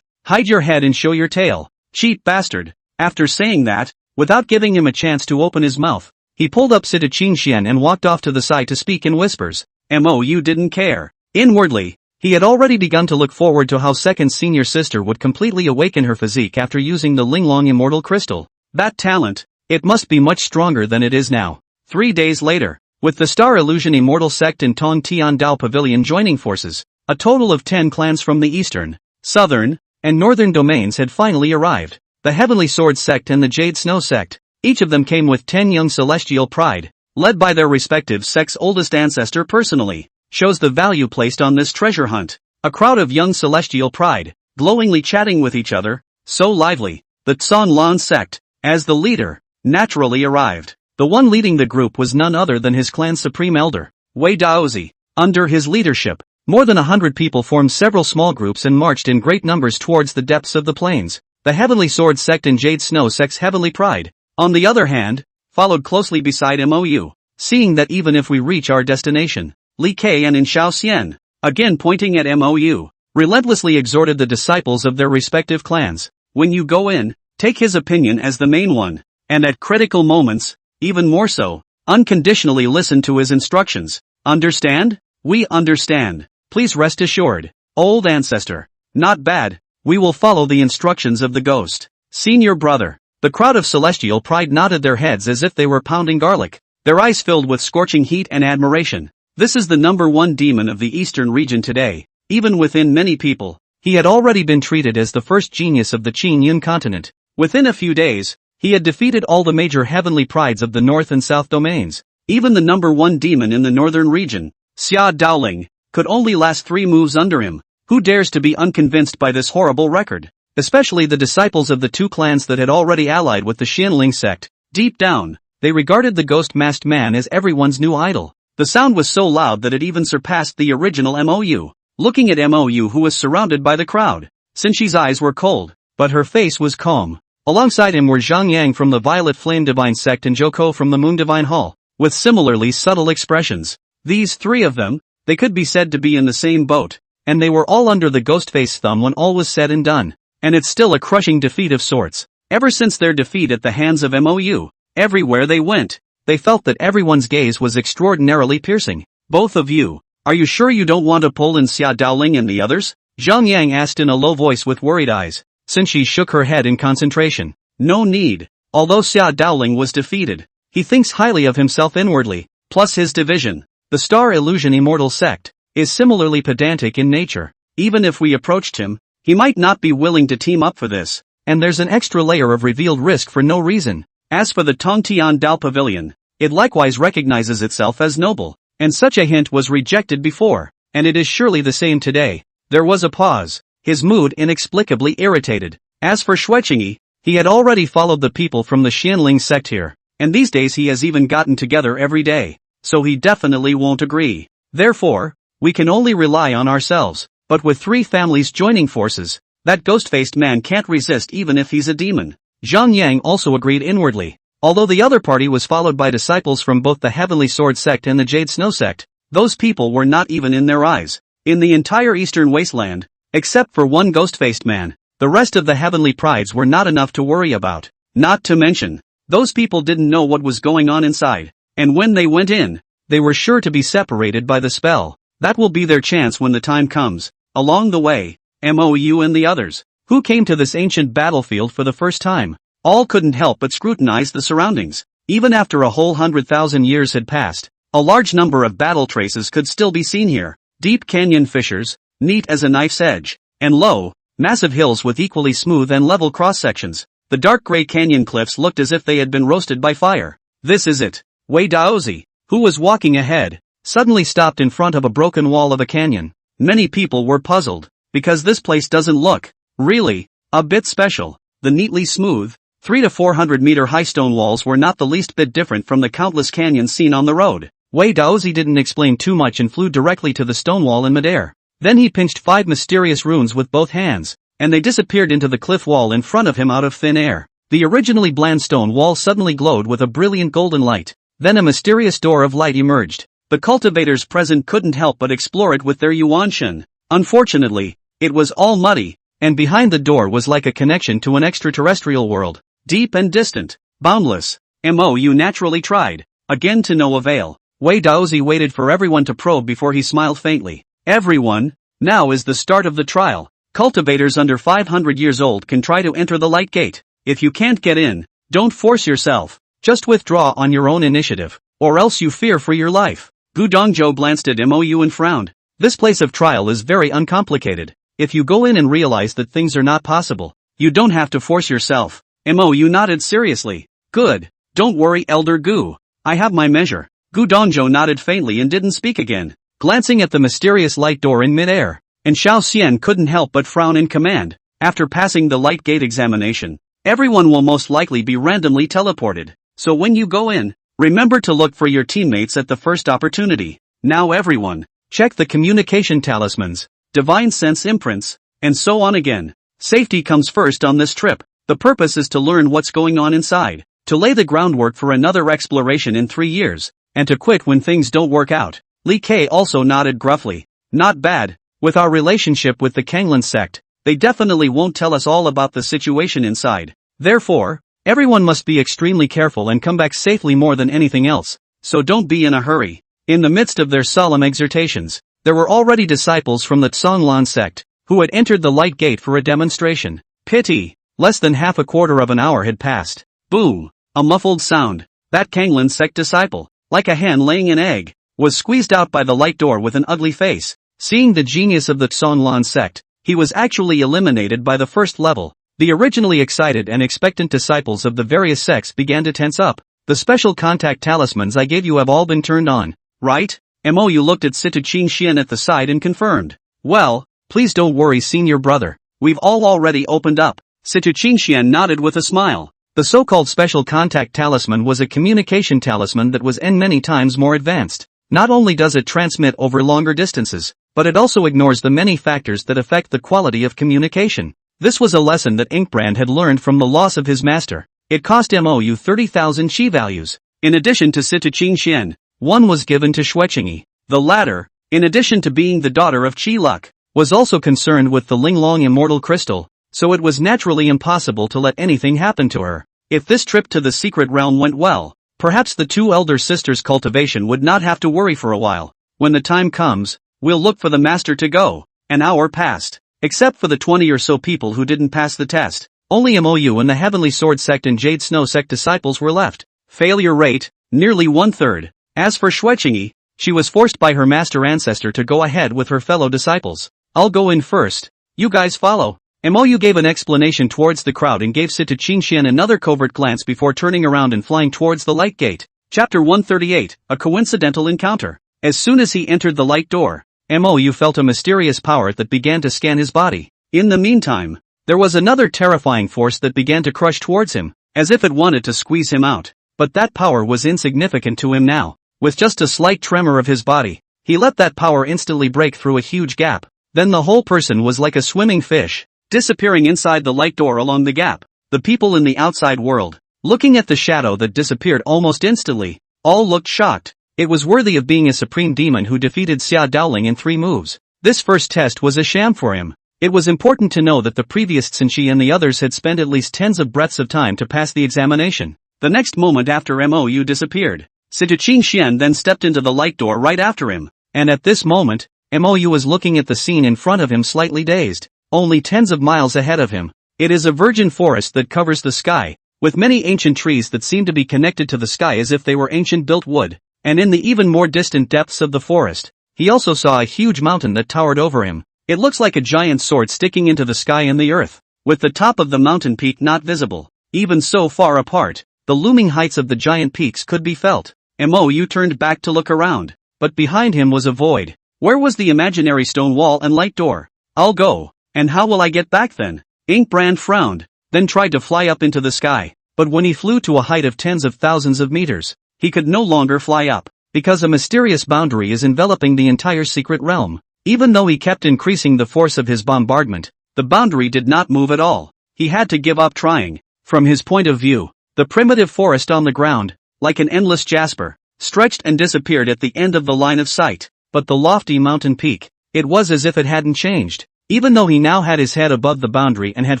hide your head and show your tail. Cheat bastard. After saying that, without giving him a chance to open his mouth, he pulled up Sita Qingxian and walked off to the side to speak in whispers. Mou didn't care. Inwardly, he had already begun to look forward to how Second's senior sister would completely awaken her physique after using the Linglong Immortal Crystal. That talent, it must be much stronger than it is now. 3 days later, with the Star Illusion Immortal Sect and Tong Tian Dao Pavilion joining forces, a total of 10 clans from the eastern, southern, and northern domains had finally arrived. The Heavenly Sword Sect and the Jade Snow Sect, each of them came with 10 young celestial pride, led by their respective sect's oldest ancestor personally, shows the value placed on this treasure hunt. A crowd of young celestial pride, glowingly chatting with each other, so lively. The Tsan Lan sect, as the leader, naturally arrived. The one leading the group was none other than his clan's supreme elder, Wei Daozi. Under his leadership, more than 100 people formed several small groups and marched in great numbers towards the depths of the plains. The Heavenly Sword Sect and Jade Snow Sect's heavenly pride, on the other hand, followed closely beside Mou, seeing that even if we reach our destination, Li Kai and in Xian, again pointing at Mou, relentlessly exhorted the disciples of their respective clans. When you go in, take his opinion as the main one, and at critical moments, even more so, unconditionally listen to his instructions. Understand? We understand. Please rest assured, old ancestor. Not bad. We will follow the instructions of the ghost. Senior brother. The crowd of celestial pride nodded their heads as if they were pounding garlic, their eyes filled with scorching heat and admiration. This is the #1 demon of the eastern region today. Even within many people, he had already been treated as the first genius of the Qin Yun continent. Within a few days, he had defeated all the major heavenly prides of the north and south domains. Even the #1 demon in the northern region, Xia Daoling, could only last 3 moves under him. Who dares to be unconvinced by this horrible record? Especially the disciples of the 2 clans that had already allied with the Xianling sect. Deep down, they regarded the ghost-masked man as everyone's new idol. The sound was so loud that it even surpassed the original Mou. Looking at Mou, who was surrounded by the crowd, Xinxi's eyes were cold, but her face was calm. Alongside him were Zhang Yang from the Violet Flame Divine sect and Zhou from the Moon Divine Hall, with similarly subtle expressions. These 3 of them, they could be said to be in the same boat, and they were all under the Ghostface thumb when all was said and done. And it's still a crushing defeat of sorts. Ever since their defeat at the hands of Mou, everywhere they went, they felt that everyone's gaze was extraordinarily piercing. Both of you, are you sure you don't want to pull in Xia Daoling and the others? Zhang Yang asked in a low voice with worried eyes. Xinxi shook her head in concentration. No need. Although Xia Daoling was defeated, he thinks highly of himself inwardly, plus his division, the Star Illusion Immortal Sect, is similarly pedantic in nature. Even if we approached him, he might not be willing to team up for this, and there's an extra layer of revealed risk for no reason. As for the Tongtian Dao Pavilion, it likewise recognizes itself as noble, and such a hint was rejected before, and it is surely the same today. There was a pause, his mood inexplicably irritated. As for Xue Qingyi, he had already followed the people from the Xianling sect here, and these days he has even gotten together every day, so he definitely won't agree. Therefore, we can only rely on ourselves. But with 3 families joining forces, that ghost-faced man can't resist even if he's a demon. Zhang Yang also agreed inwardly. Although the other party was followed by disciples from both the Heavenly Sword Sect and the Jade Snow Sect, those people were not even in their eyes. In the entire eastern wasteland, except for one ghost-faced man, the rest of the heavenly prides were not enough to worry about. Not to mention, those people didn't know what was going on inside, and when they went in, they were sure to be separated by the spell. That will be their chance when the time comes. Along the way, Mou and the others, who came to this ancient battlefield for the first time, all couldn't help but scrutinize the surroundings. Even after a whole 100,000 years had passed, a large number of battle traces could still be seen here. Deep canyon fissures, neat as a knife's edge, and low, massive hills with equally smooth and level cross-sections. The dark gray canyon cliffs looked as if they had been roasted by fire. This is it. Wei Daozi, who was walking ahead, suddenly stopped in front of a broken wall of a canyon. Many people were puzzled, because this place doesn't look, really, a bit special. The neatly smooth, 300 to 400 meter high stone walls were not the least bit different from the countless canyons seen on the road. Wei Daozi didn't explain too much and flew directly to the stone wall in midair. Then he pinched 5 mysterious runes with both hands, and they disappeared into the cliff wall in front of him out of thin air. The originally bland stone wall suddenly glowed with a brilliant golden light. Then a mysterious door of light emerged. The cultivators present couldn't help but explore it with their yuanshan. Unfortunately, it was all muddy, and behind the door was like a connection to an extraterrestrial world. Deep and distant, boundless. Mou naturally tried, again to no avail. Wei Daozi waited for everyone to probe before he smiled faintly. Everyone, now is the start of the trial. Cultivators under 500 years old can try to enter the light gate. If you can't get in, don't force yourself. Just withdraw on your own initiative, or else you fear for your life. Gu Dongzhou glanced at Mou and frowned. This place of trial is very uncomplicated. If you go in and realize that things are not possible, you don't have to force yourself. Mou nodded seriously. Good. Don't worry, Elder Gu. I have my measure. Gu Dongzhou nodded faintly and didn't speak again, glancing at the mysterious light door in midair. And Xiao Xian couldn't help but frown in command. After passing the light gate examination, everyone will most likely be randomly teleported. So when you go in, remember to look for your teammates at the first opportunity. Now everyone, check the communication talismans, divine sense imprints, and so on again. Safety comes first on this trip. The purpose is to learn what's going on inside, to lay the groundwork for another exploration in 3 years, and to quit when things don't work out. Li Kei also nodded gruffly. Not bad. With our relationship with the Kanglan sect, they definitely won't tell us all about the situation inside. Therefore, everyone must be extremely careful and come back safely more than anything else, so don't be in a hurry. In the midst of their solemn exhortations, there were already disciples from the Tsonglan sect, who had entered the light gate for a demonstration. Pity, less than half a quarter of an hour had passed. Boom! A muffled sound. That Kanglan sect disciple, like a hen laying an egg, was squeezed out by the light door with an ugly face. Seeing the genius of the Tsonglan sect, he was actually eliminated by the first level. The originally excited and expectant disciples of the various sects began to tense up. The special contact talismans I gave you have all been turned on, right? Mou looked at Situ Xian at the side and confirmed. Well, please don't worry, senior brother. We've all already opened up. Situ Xian nodded with a smile. The so-called special contact talisman was a communication talisman that was many times more advanced. Not only does it transmit over longer distances, but it also ignores the many factors that affect the quality of communication. This was a lesson that Inkbrand had learned from the loss of his master. It cost Mou 30,000 chi values. In addition to Situ Xian, one was given to Xueqingyi. The latter, in addition to being the daughter of Qi Luck, was also concerned with the Linglong immortal crystal, so it was naturally impossible to let anything happen to her. If this trip to the secret realm went well, perhaps the 2 elder sisters' cultivation would not have to worry for a while. When the time comes, we'll look for the master to go. An hour passed. Except for the 20 or so people who didn't pass the test, only Mou and the Heavenly Sword Sect and Jade Snow Sect disciples were left. Failure rate, nearly 1/3. As for Xueqingyi, she was forced by her master ancestor to go ahead with her fellow disciples. I'll go in first. You guys follow. Mou gave an explanation towards the crowd and gave Situ Xian another covert glance before turning around and flying towards the light gate. Chapter 138, A Coincidental Encounter. As soon as he entered the light door, Mou felt a mysterious power that began to scan his body. In the meantime, there was another terrifying force that began to crush towards him, as if it wanted to squeeze him out. But that power was insignificant to him now. With just a slight tremor of his body, he let that power instantly break through a huge gap. Then the whole person was like a swimming fish, disappearing inside the light door along the gap. The people in the outside world, looking at the shadow that disappeared almost instantly, all looked shocked. It was worthy of being a supreme demon who defeated Xia Daoling in 3 moves. This first test was a sham for him. It was important to know that the previous Tsinchi and the others had spent at least tens of breaths of time to pass the examination. The next moment after Mou disappeared, Situchin Xian then stepped into the light door right after him. And at this moment, Mou was looking at the scene in front of him slightly dazed, only tens of miles ahead of him. It is a virgin forest that covers the sky, with many ancient trees that seem to be connected to the sky as if they were ancient built wood, and in the even more distant depths of the forest, he also saw a huge mountain that towered over him. It looks like a giant sword sticking into the sky and the earth, with the top of the mountain peak not visible. Even so far apart, the looming heights of the giant peaks could be felt. Mou turned back to look around, but behind him was a void. Where was the imaginary stone wall and light door? I'll go, and how will I get back then? Inkbrand frowned, then tried to fly up into the sky, but when he flew to a height of tens of thousands of meters, he could no longer fly up, because a mysterious boundary is enveloping the entire secret realm. Even though he kept increasing the force of his bombardment, the boundary did not move at all. He had to give up trying. From his point of view, the primitive forest on the ground, like an endless jasper, stretched and disappeared at the end of the line of sight. But the lofty mountain peak, it was as if it hadn't changed. Even though he now had his head above the boundary and had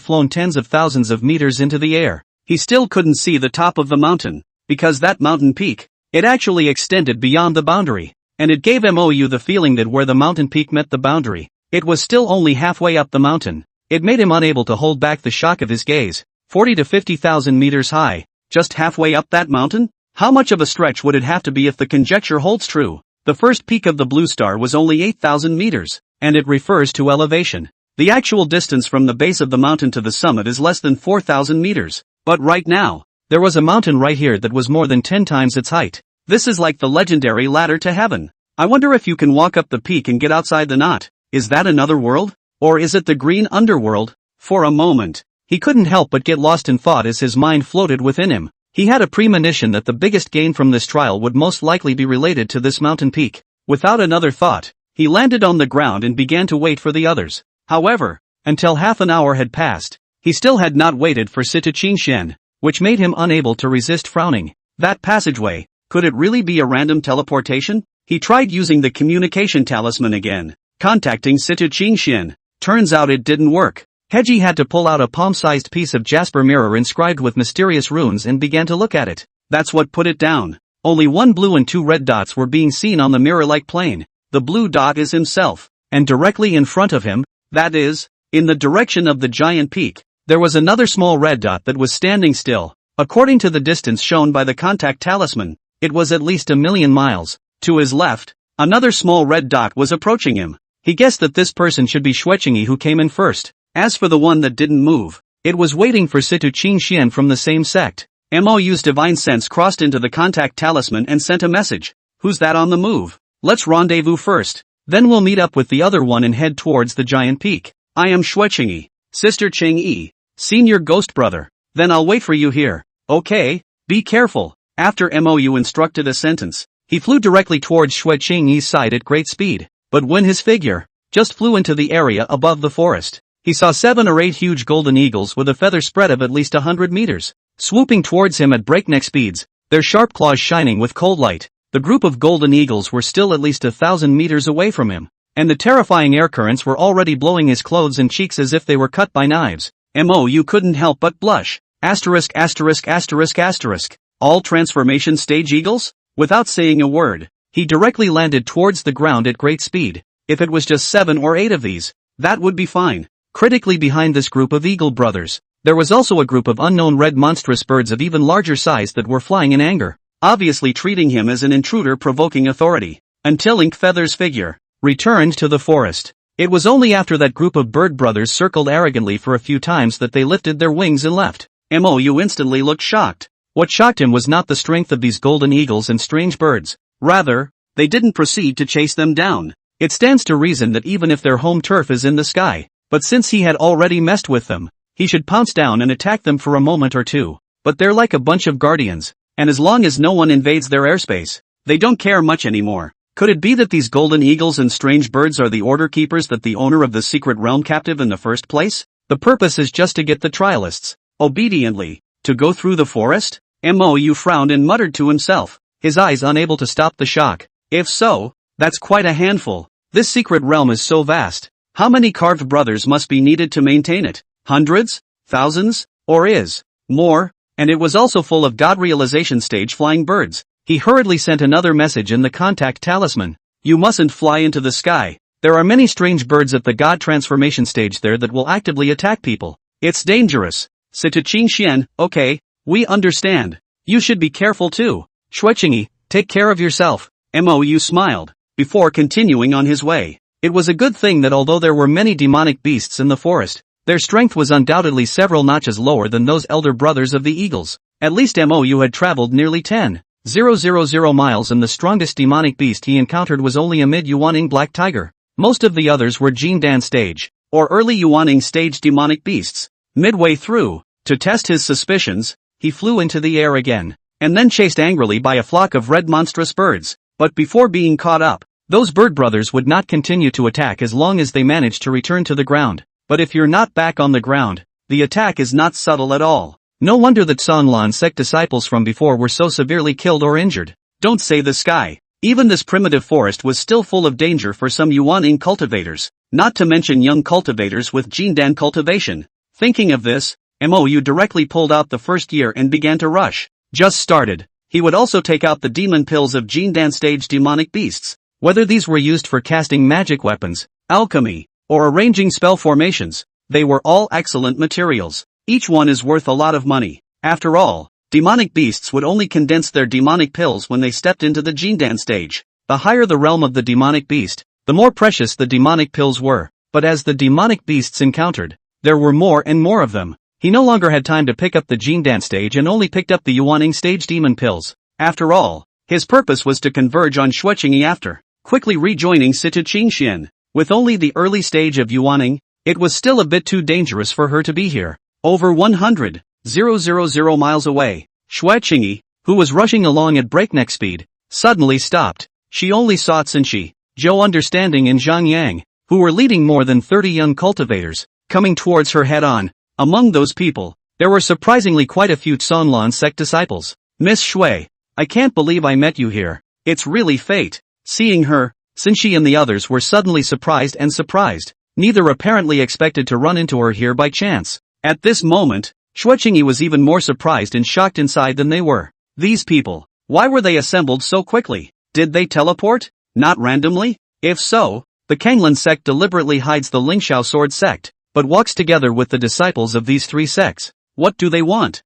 flown tens of thousands of meters into the air, he still couldn't see the top of the mountain, because that mountain peak, it actually extended beyond the boundary. And it gave Mou the feeling that where the mountain peak met the boundary, it was still only halfway up the mountain. It made him unable to hold back the shock of his gaze. 40 to 50,000 meters high, just halfway up that mountain? How much of a stretch would it have to be if the conjecture holds true? The first peak of the blue star was only 8,000 meters, and it refers to elevation. The actual distance from the base of the mountain to the summit is less than 4,000 meters. But right now, there was a mountain right here that was more than 10 times its height. This is like the legendary ladder to heaven. I wonder if you can walk up the peak and get outside the knot. Is that another world? Or is it the green underworld? For a moment, he couldn't help but get lost in thought as his mind floated within him. He had a premonition that the biggest gain from this trial would most likely be related to this mountain peak. Without another thought, he landed on the ground and began to wait for the others. However, until half an hour had passed, he still had not waited for Situchin Xian, which made him unable to resist frowning. That passageway, could it really be a random teleportation? He tried using the communication talisman again, contacting Situchin Xian. Turns out it didn't work. Heji had to pull out a palm-sized piece of jasper mirror inscribed with mysterious runes and began to look at it. That's what put it down. Only one blue and two red dots were being seen on the mirror-like plane. The blue dot is himself, and directly in front of him, that is, in the direction of the giant peak, there was another small red dot that was standing still. According to the distance shown by the contact talisman, it was at least 1,000,000 miles. To his left, another small red dot was approaching him. He guessed that this person should be Xuechingi who came in first. As for the one that didn't move, it was waiting for Situchin Xian from the same sect. Mou's divine sense crossed into the contact talisman and sent a message. Who's that on the move? Let's rendezvous first. Then we'll meet up with the other one and head towards the giant peak. I am Xuechingi, Sister Cheng-yi, Senior Ghost Brother. Then I'll wait for you here. Okay, be careful. After Mou instructed a sentence, he flew directly towards Xuechingi's side at great speed. But when his figure just flew into the area above the forest, he saw 7 or 8 huge golden eagles with a feather spread of at least 100 meters, swooping towards him at breakneck speeds, their sharp claws shining with cold light. The group of golden eagles were still at least 1,000 meters away from him, and the terrifying air currents were already blowing his clothes and cheeks as if they were cut by knives. Mou couldn't help but blush. Asterisk asterisk asterisk asterisk. All transformation stage eagles? Without saying a word, he directly landed towards the ground at great speed. If it was just 7 or 8 of these, that would be fine. Critically behind this group of eagle brothers, there was also a group of unknown red monstrous birds of even larger size that were flying in anger, obviously treating him as an intruder provoking authority. Until Ink Feather's figure returned to the forest. It was only after that group of bird brothers circled arrogantly for a few times that they lifted their wings and left. Mou instantly looked shocked. What shocked him was not the strength of these golden eagles and strange birds. Rather, they didn't proceed to chase them down. It stands to reason that even if their home turf is in the sky, but since he had already messed with them, he should pounce down and attack them for a moment or two. But they're like a bunch of guardians, and as long as no one invades their airspace, they don't care much anymore. Could it be that these golden eagles and strange birds are the order keepers that the owner of the secret realm captive in the first place? The purpose is just to get the trialists, obediently, to go through the forest? Mou frowned and muttered to himself, his eyes unable to stop the shock. If so, that's quite a handful. This secret realm is so vast. How many carved brothers must be needed to maintain it? Hundreds? Thousands? Or is more? And it was also full of God realization stage flying birds. He hurriedly sent another message in the contact talisman. You mustn't fly into the sky. There are many strange birds at the God transformation stage there that will actively attack people. It's dangerous. Situqing Xian, okay, we understand. You should be careful too. Shuiqingi, take care of yourself. Mou smiled, before continuing on his way. It was a good thing that although there were many demonic beasts in the forest, their strength was undoubtedly several notches lower than those elder brothers of the eagles. At least Mou had traveled nearly 10,000 miles and the strongest demonic beast he encountered was only a mid-Yuaning black tiger. Most of the others were Jindan stage, or early Yuaning stage demonic beasts. Midway through, to test his suspicions, he flew into the air again, and then chased angrily by a flock of red monstrous birds. But before being caught up, those bird brothers would not continue to attack as long as they managed to return to the ground. But if you're not back on the ground, the attack is not subtle at all. No wonder that Sanlan Sect disciples from before were so severely killed or injured. Don't say the sky. Even this primitive forest was still full of danger for some Yuaning cultivators, not to mention young cultivators with Jindan cultivation. Thinking of this, Mou directly pulled out the first year and began to rush. Just started. He would also take out the demon pills of Jindan stage demonic beasts. Whether these were used for casting magic weapons, alchemy, or arranging spell formations, they were all excellent materials. Each one is worth a lot of money. After all, demonic beasts would only condense their demonic pills when they stepped into the Jindan stage. The higher the realm of the demonic beast, the more precious the demonic pills were. But as the demonic beasts encountered, there were more and more of them. He no longer had time to pick up the Jindan stage and only picked up the Yuaning stage demon pills. After all, his purpose was to converge on Shuiqingi after quickly rejoining Situqing Xian. With only the early stage of Yuaning, it was still a bit too dangerous for her to be here. Over 100,000 miles away, Shuiqingi, who was rushing along at breakneck speed, suddenly stopped. She only saw Tsinshi, Zhou Understanding and Zhang Yang, who were leading more than 30 young cultivators, coming towards her head-on. Among those people, there were surprisingly quite a few Sanlan Sect disciples. Miss Shui, I can't believe I met you here. It's really fate. Seeing her, Tsinshi and the others were suddenly surprised and surprised. Neither apparently expected to run into her here by chance. At this moment, Shuiqingi was even more surprised and shocked inside than they were. These people, why were they assembled so quickly? Did they teleport? Not randomly? If so, the Kanglan sect deliberately hides the Lingxiao sword sect, but walks together with the disciples of these three sects. What do they want?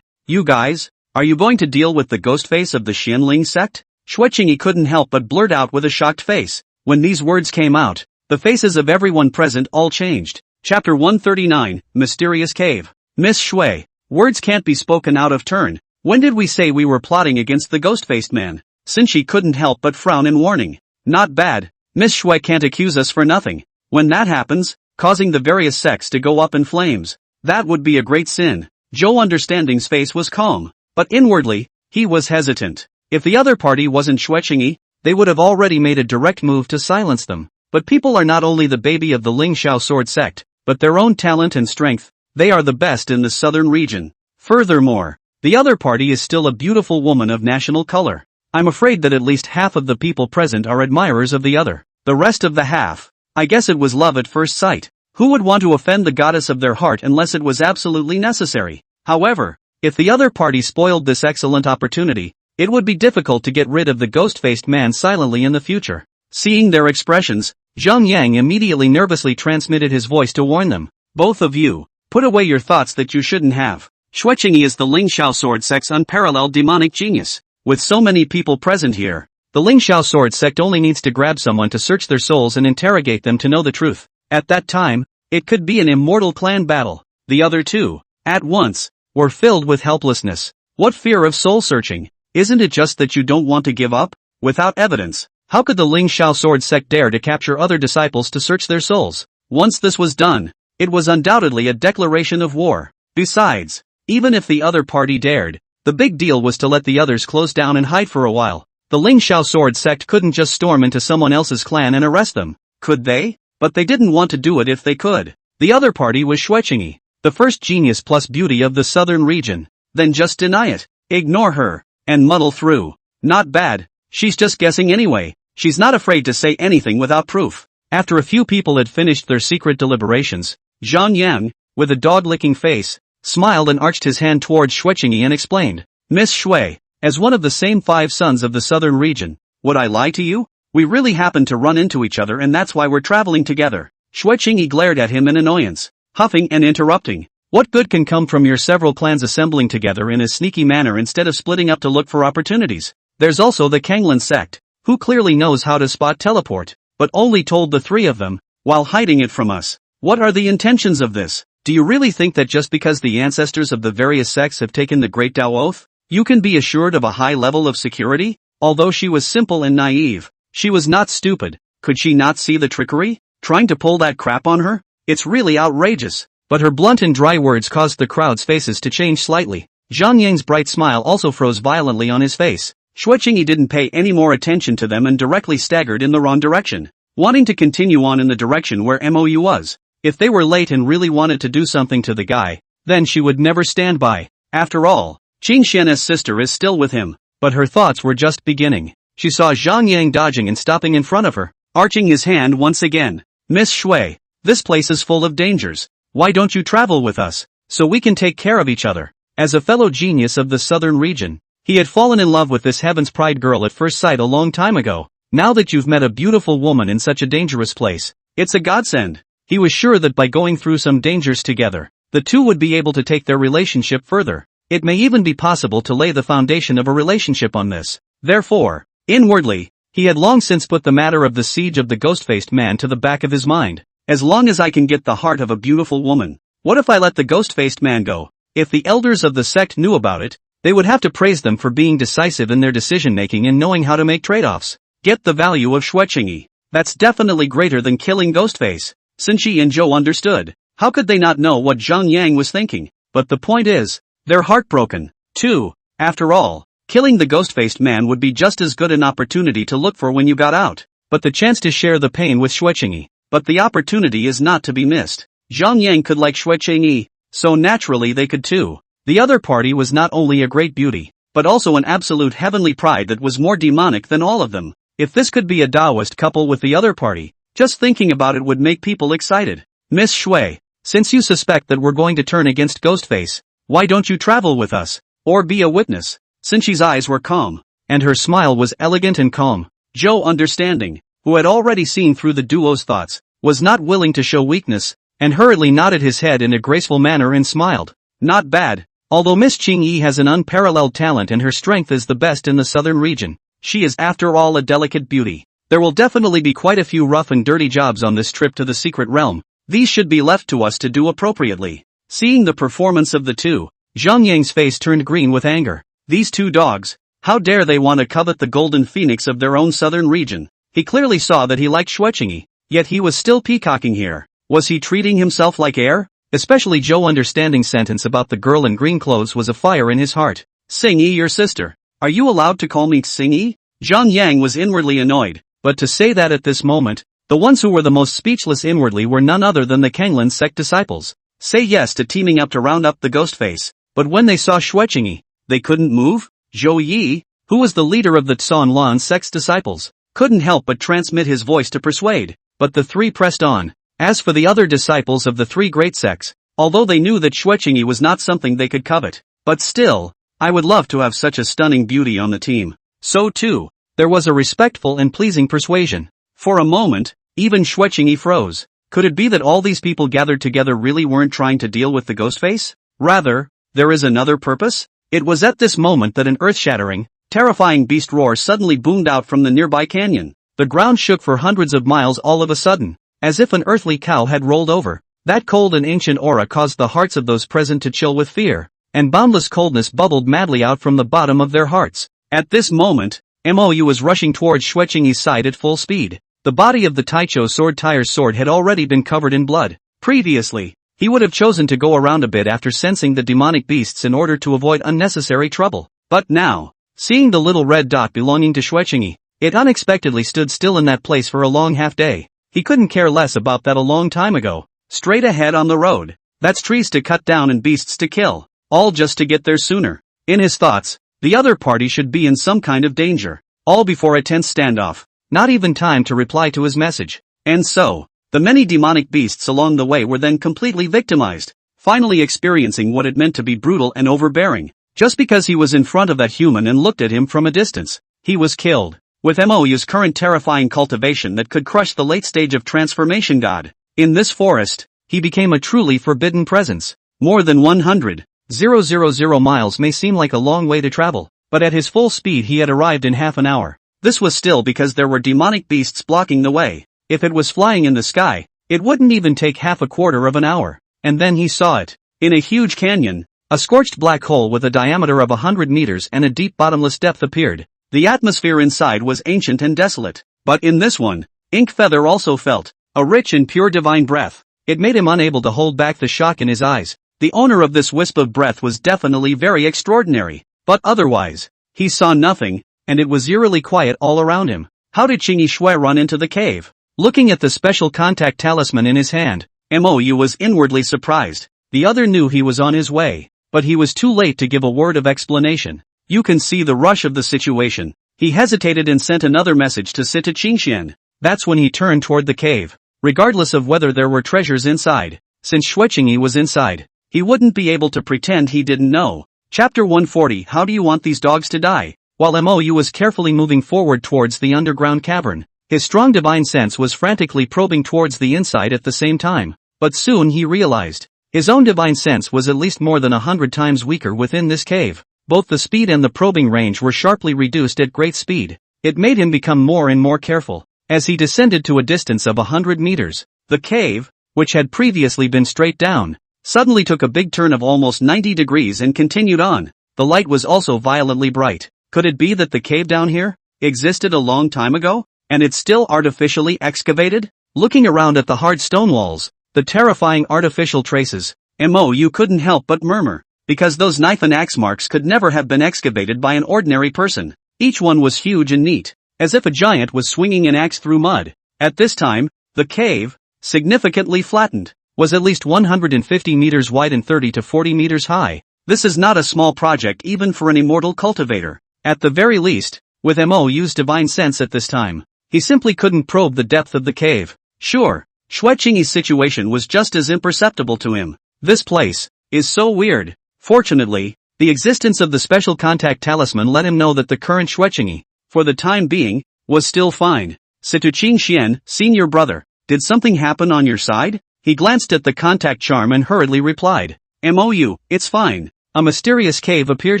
You guys, are you going to deal with the ghost face of the Xianling sect? Shuiqingi couldn't help but blurt out with a shocked face. When these words came out, the faces of everyone present all changed. Chapter 139, Mysterious Cave. Miss Shui, words can't be spoken out of turn. When did we say we were plotting against the ghost-faced man? Tsinshi couldn't help but frown in warning. Not bad. Miss Shui can't accuse us for nothing. When that happens, causing the various sects to go up in flames, that would be a great sin. Zhou Understanding's face was calm, but inwardly, he was hesitant. If the other party wasn't Shuiqingi, they would have already made a direct move to silence them. But people are not only the baby of the Lingxiao sword sect, but their own talent and strength. They are the best in the southern region. Furthermore, the other party is still a beautiful woman of national color. I'm afraid that at least half of the people present are admirers of the other. The rest of the half, I guess it was love at first sight. Who would want to offend the goddess of their heart unless it was absolutely necessary? However, if the other party spoiled this excellent opportunity, it would be difficult to get rid of the ghost-faced man silently in the future. Seeing their expressions, Zhang Yang immediately nervously transmitted his voice to warn them. Both of you, put away your thoughts that you shouldn't have. Shuiqingi is the Lingxiao sword sect's unparalleled demonic genius. With so many people present here, the Lingxiao sword sect only needs to grab someone to search their souls and interrogate them to know the truth. At that time, it could be an immortal clan battle. The other two, at once, were filled with helplessness. What fear of soul searching? Isn't it just that you don't want to give up? Without evidence, how could the Lingxiao sword sect dare to capture other disciples to search their souls? Once this was done, it was undoubtedly a declaration of war. Besides, even if the other party dared, the big deal was to let the others close down and hide for a while. The Lingxiao sword sect couldn't just storm into someone else's clan and arrest them, could they? But they didn't want to do it if they could. The other party was Shuiqingi, the first genius plus beauty of the southern region. Then just deny it, ignore her, and muddle through. Not bad, she's just guessing anyway. She's not afraid to say anything without proof. After a few people had finished their secret deliberations, Zhang Yang, with a dog-licking face, smiled and arched his hand towards Shui Qingyi and explained, Miss Shui, as one of the same 5 sons of the southern region, would I lie to you? We really happened to run into each other and that's why we're traveling together. Shui Qingyi glared at him in annoyance, huffing and interrupting. What good can come from your several clans assembling together in a sneaky manner instead of splitting up to look for opportunities? There's also the Kanglan sect, who clearly knows how to spot teleport, but only told the 3 of them, while hiding it from us. What are the intentions of this? Do you really think that just because the ancestors of the various sects have taken the Great Tao Oath, you can be assured of a high level of security? Although she was simple and naive, she was not stupid. Could she not see the trickery? Trying to pull that crap on her? It's really outrageous. But her blunt and dry words caused the crowd's faces to change slightly. Zhang Yang's bright smile also froze violently on his face. Shui Qingyi didn't pay any more attention to them and directly staggered in the wrong direction, wanting to continue on in the direction where MOU was. If they were late and really wanted to do something to the guy, then she would never stand by. After all, Qing Xian's sister is still with him. But her thoughts were just beginning. She saw Zhang Yang dodging and stopping in front of her, arching his hand once again. Miss Shui, this place is full of dangers. Why don't you travel with us, so we can take care of each other? As a fellow genius of the southern region, he had fallen in love with this Heaven's Pride girl at first sight a long time ago. Now that you've met a beautiful woman in such a dangerous place, it's a godsend. He was sure that by going through some dangers together, the two would be able to take their relationship further. It may even be possible to lay the foundation of a relationship on this. Therefore, inwardly, he had long since put the matter of the siege of the ghost-faced man to the back of his mind. As long as I can get the heart of a beautiful woman, what if I let the ghost-faced man go? If the elders of the sect knew about it, they would have to praise them for being decisive in their decision-making and knowing how to make trade-offs. Get the value of Shui Qingyi. That's definitely greater than killing Ghostface. Sun Qi and Zhou understood. How could they not know what Zhang Yang was thinking? But the point is, they're heartbroken, too. After all, killing the ghost-faced man would be just as good an opportunity to look for when you got out. But the chance to share the pain with Shui Qingyi. But the opportunity is not to be missed. Zhang Yang could like Shui Qingyi, so naturally they could too. The other party was not only a great beauty, but also an absolute heavenly pride that was more demonic than all of them. If this could be a Taoist couple with the other party, just thinking about it would make people excited. Miss Shui, since you suspect that we're going to turn against Ghostface, why don't you travel with us, or be a witness? Sun Qi's eyes were calm, and her smile was elegant and calm. Zhou, understanding, who had already seen through the duo's thoughts, was not willing to show weakness, and hurriedly nodded his head in a graceful manner and smiled. Not bad. Although Miss Qingyi has an unparalleled talent and her strength is the best in the southern region, she is after all a delicate beauty. There will definitely be quite a few rough and dirty jobs on this trip to the secret realm. These should be left to us to do appropriately. Seeing the performance of the two, Zhang Yang's face turned green with anger. These two dogs, how dare they want to covet the golden phoenix of their own southern region? He clearly saw that he liked Shui Qingyi, yet he was still peacocking here. Was he treating himself like air? Especially Zhou understanding's sentence about the girl in green clothes was a fire in his heart. Xingyi, your sister. Are you allowed to call me Xingyi? Zhang Yang was inwardly annoyed, but to say that at this moment, the ones who were the most speechless inwardly were none other than the Kanglan sect disciples. Say yes to teaming up to round up the Ghostface, but when they saw Shui Qingyi, they couldn't move? Zhou Yi, who was the leader of the Tsan Lan sect's disciples, couldn't help but transmit his voice to persuade, but the three pressed on. As for the other disciples of the three great sects, although they knew that Shui Qingyi was not something they could covet, but still, I would love to have such a stunning beauty on the team. So too, there was a respectful and pleasing persuasion. For a moment, even Shui Qingyi froze. Could it be that all these people gathered together really weren't trying to deal with the Ghostface? Rather, there is another purpose? It was at this moment that an earth-shattering, terrifying beast roar suddenly boomed out from the nearby canyon. The ground shook for hundreds of miles all of a sudden, as if an earthly cow had rolled over. That cold and ancient aura caused the hearts of those present to chill with fear, and boundless coldness bubbled madly out from the bottom of their hearts. At this moment, MOU was rushing towards Shui Qingyi's side at full speed. The body of the Taicho sword tier's sword had already been covered in blood. Previously, he would have chosen to go around a bit after sensing the demonic beasts in order to avoid unnecessary trouble. But now, seeing the little red dot belonging to Shui Qingyi, it unexpectedly stood still in that place for a long half-day. He couldn't care less about that a long time ago. Straight ahead on the road. That's trees to cut down and beasts to kill. All just to get there sooner. In his thoughts, the other party should be in some kind of danger. All before a tense standoff. not even time to reply to his message. And so, the many demonic beasts along the way were then completely victimized, finally experiencing what it meant to be brutal and overbearing. Just because he was in front of that human and looked at him from a distance, he was killed. With Mo's current terrifying cultivation that could crush the late stage of transformation god. In this forest, he became a truly forbidden presence. More than 100,000 miles may seem like a long way to travel, but at his full speed he had arrived in half an hour. This was still because there were demonic beasts blocking the way. If it was flying in the sky, it wouldn't even take half a quarter of an hour. And then he saw it. In a huge canyon, a scorched black hole with a diameter of 100 meters and a deep bottomless depth appeared. The atmosphere inside was ancient and desolate. But in this one, Ink Feather also felt a rich and pure divine breath. It made him unable to hold back the shock in his eyes. The owner of this wisp of breath was definitely very extraordinary. But otherwise, he saw nothing, and it was eerily quiet all around him. How did Qingyi Shui run into the cave? Looking at the special contact talisman in his hand, Mou was inwardly surprised. The other knew he was on his way, but he was too late to give a word of explanation. You can see the rush of the situation. He hesitated and sent another message to Sita Qingxian. That's when he turned toward the cave. Regardless of whether there were treasures inside, since Shui Qingyi was inside, he wouldn't be able to pretend he didn't know. Chapter 140. How do you want these dogs to die? While Mou was carefully moving forward towards the underground cavern, his strong divine sense was frantically probing towards the inside at the same time. But soon he realized, his own divine sense was at least more than 100 times weaker within this cave. Both the speed and the probing range were sharply reduced at great speed. It made him become more and more careful. As he descended to a distance of 100 meters, the cave, which had previously been straight down, suddenly took a big turn of almost 90 degrees and continued on. The light was also violently bright. Could it be that the cave down here existed a long time ago, and it's still artificially excavated? Looking around at the hard stone walls, the terrifying artificial traces, Mou couldn't help but murmur, because those knife and axe marks could never have been excavated by an ordinary person. Each one was huge and neat, as if a giant was swinging an axe through mud. At this time, the cave, significantly flattened, was at least 150 meters wide and 30 to 40 meters high. This is not a small project even for an immortal cultivator. At the very least, with Mou's divine sense at this time, he simply couldn't probe the depth of the cave. Sure, Shui Qingyi's situation was just as imperceptible to him. This place is so weird. Fortunately, the existence of the special contact talisman let him know that the current Shui Qingyi, for the time being, was still fine. Situ Qingxian, senior brother, did something happen on your side? He glanced at the contact charm and hurriedly replied. Mou, it's fine. A mysterious cave appeared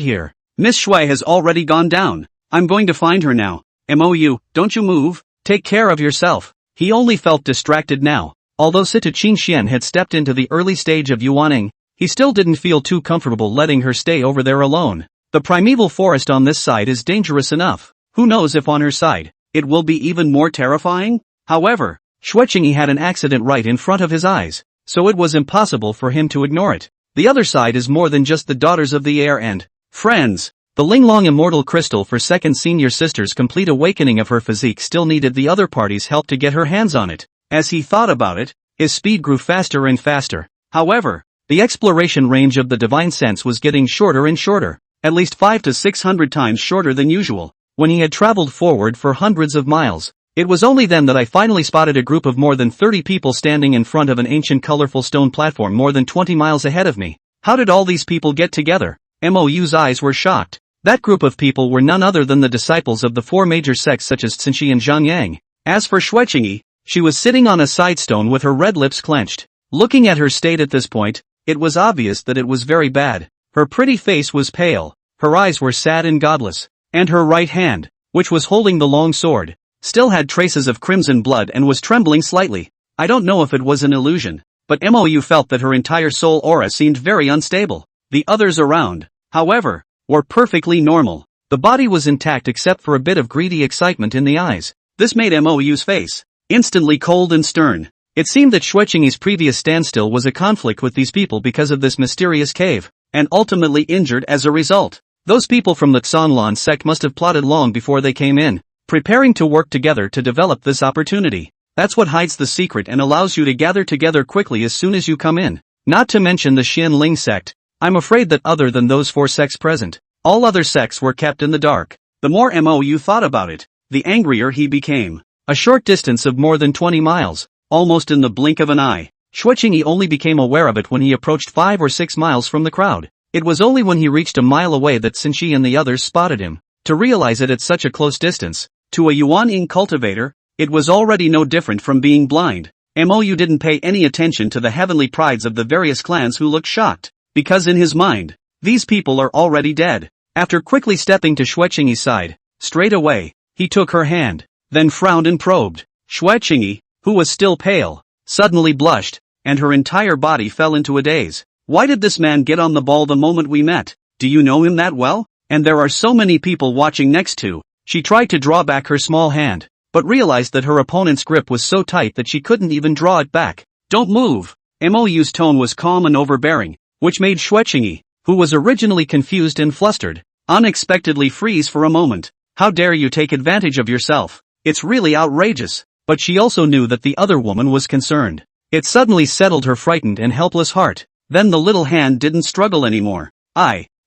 here. Miss Shui has already gone down. I'm going to find her now. Mou, don't you move. Take care of yourself. He only felt distracted now. Although Situ Qingxian had stepped into the early stage of yuaning, he still didn't feel too comfortable letting her stay over there alone. The primeval forest on this side is dangerous enough. Who knows if on her side, it will be even more terrifying? However, Shui Qingyi had an accident right in front of his eyes, so it was impossible for him to ignore it. The other side is more than just the daughters of the air and friends. The Linglong Immortal Crystal for second senior sister's complete awakening of her physique still needed the other party's help to get her hands on it. As he thought about it, his speed grew faster and faster. However, the exploration range of the divine sense was getting shorter and shorter, at least 500 to 600 times shorter than usual. When he had traveled forward for hundreds of miles, it was only then that I finally spotted a group of more than 30 people standing in front of an ancient colorful stone platform more than 20 miles ahead of me. How did all these people get together? Mou's eyes were shocked. That group of people were none other than the disciples of the four major sects such as Tsinshi and Zhangyang. As for Shui Qingyi, she was sitting on a side stone with her red lips clenched. Looking at her state at this point, it was obvious that it was very bad. Her pretty face was pale, her eyes were sad and godless, and her right hand, which was holding the long sword, still had traces of crimson blood and was trembling slightly. I don't know if it was an illusion, but Mou felt that her entire soul aura seemed very unstable. The others around, however, were perfectly normal. The body was intact except for a bit of greedy excitement in the eyes. This made Mou's face instantly cold and stern. It seemed that Shui Qingyi's previous standstill was a conflict with these people because of this mysterious cave, and ultimately injured as a result. Those people from the Xanlan sect must have plotted long before they came in, preparing to work together to develop this opportunity. That's what hides the secret and allows you to gather together quickly as soon as you come in. Not to mention the Xian Ling sect. I'm afraid that other than those four sects present, all other sects were kept in the dark. The more Mou thought about it, the angrier he became. A short distance of more than 20 miles, Almost in the blink of an eye. Xueqingyi only became aware of it when he approached 5 or 6 miles from the crowd. It was only when he reached a mile away that Xinxi and the others spotted him. To realize it at such a close distance, to a Yuan-ing cultivator, it was already no different from being blind. Mou didn't pay any attention to the heavenly prides of the various clans who looked shocked, because in his mind, these people are already dead. After quickly stepping to Xueqingyi's side, straight away, he took her hand, then frowned and probed. Xueqingyi, who was still pale, suddenly blushed, and her entire body fell into a daze. Why did this man get on the ball the moment we met? Do you know him that well? And there are so many people watching next to. She tried to draw back her small hand, but realized that her opponent's grip was so tight that she couldn't even draw it back. Don't move! Mou's tone was calm and overbearing, which made Xueqingyi, who was originally confused and flustered, unexpectedly freeze for a moment. How dare you take advantage of yourself? It's really outrageous. But she also knew that the other woman was concerned. It suddenly settled her frightened and helpless heart. Then the little hand didn't struggle anymore.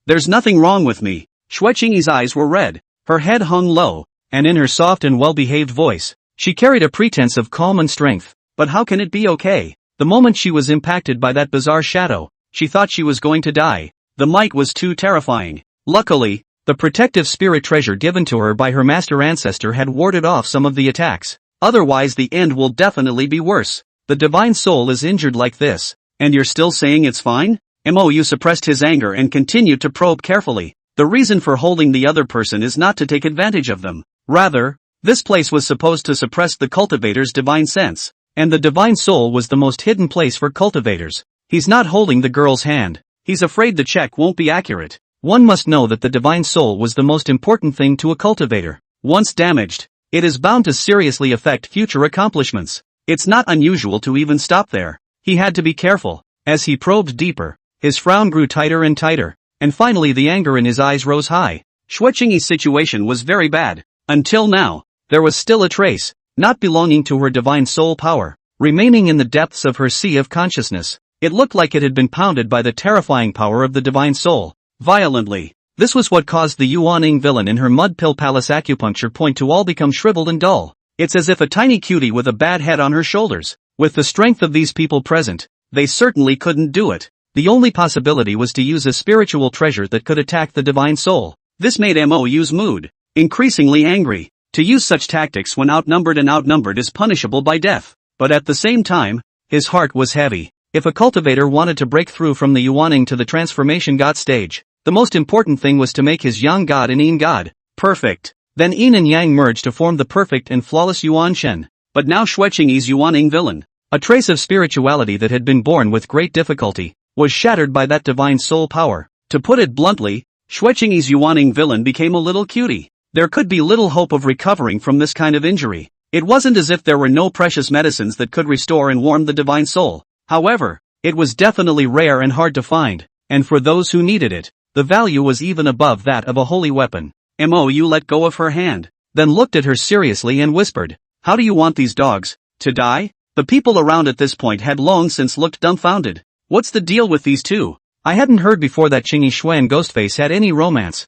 There's nothing wrong with me. Xueqingyi's eyes were red, her head hung low, and in her soft and well-behaved voice, she carried a pretense of calm and strength. But how can it be okay? The moment she was impacted by that bizarre shadow, she thought she was going to die. The might was too terrifying. Luckily, the protective spirit treasure given to her by her master ancestor had warded off some of the attacks. Otherwise the end will definitely be worse. The divine soul is injured like this, and you're still saying it's fine? Mou suppressed his anger and continued to probe carefully. The reason for holding the other person is not to take advantage of them. Rather, this place was supposed to suppress the cultivator's divine sense, and the divine soul was the most hidden place for cultivators. He's not holding the girl's hand. He's afraid the check won't be accurate. One must know that the divine soul was the most important thing to a cultivator. Once damaged, it is bound to seriously affect future accomplishments. It's not unusual to even stop there. He had to be careful. As he probed deeper, his frown grew tighter and tighter, and finally the anger in his eyes rose high. Xueqingyi's situation was very bad. Until now, there was still a trace, not belonging to her divine soul power, remaining in the depths of her sea of consciousness. It looked like it had been pounded by the terrifying power of the divine soul, violently. This was what caused the Yuan-ing villain in her mud pill palace acupuncture point to all become shriveled and dull. It's as if a tiny cutie with a bad head on her shoulders. With the strength of these people present, they certainly couldn't do it. The only possibility was to use a spiritual treasure that could attack the divine soul. This made Mou's mood increasingly angry. To use such tactics when outnumbered is punishable by death. But at the same time, his heart was heavy. If a cultivator wanted to break through from the Yuan-ing to the transformation god stage, the most important thing was to make his yang god and yin god perfect. Then yin and yang merged to form the perfect and flawless Yuan Shen. But now Xueqingyi's Yuan-ing villain, a trace of spirituality that had been born with great difficulty, was shattered by that divine soul power. To put it bluntly, Xueqingyi's Yuan-ing villain became a little cutie. There could be little hope of recovering from this kind of injury. It wasn't as if there were no precious medicines that could restore and warm the divine soul. However, it was definitely rare and hard to find, and for those who needed it, the value was even above that of a holy weapon. Mou let go of her hand, then looked at her seriously and whispered, "How do you want these dogs to die?" The people around at this point had long since looked dumbfounded. What's the deal with these two? I hadn't heard before that Qingyi Shui and Ghostface had any romance.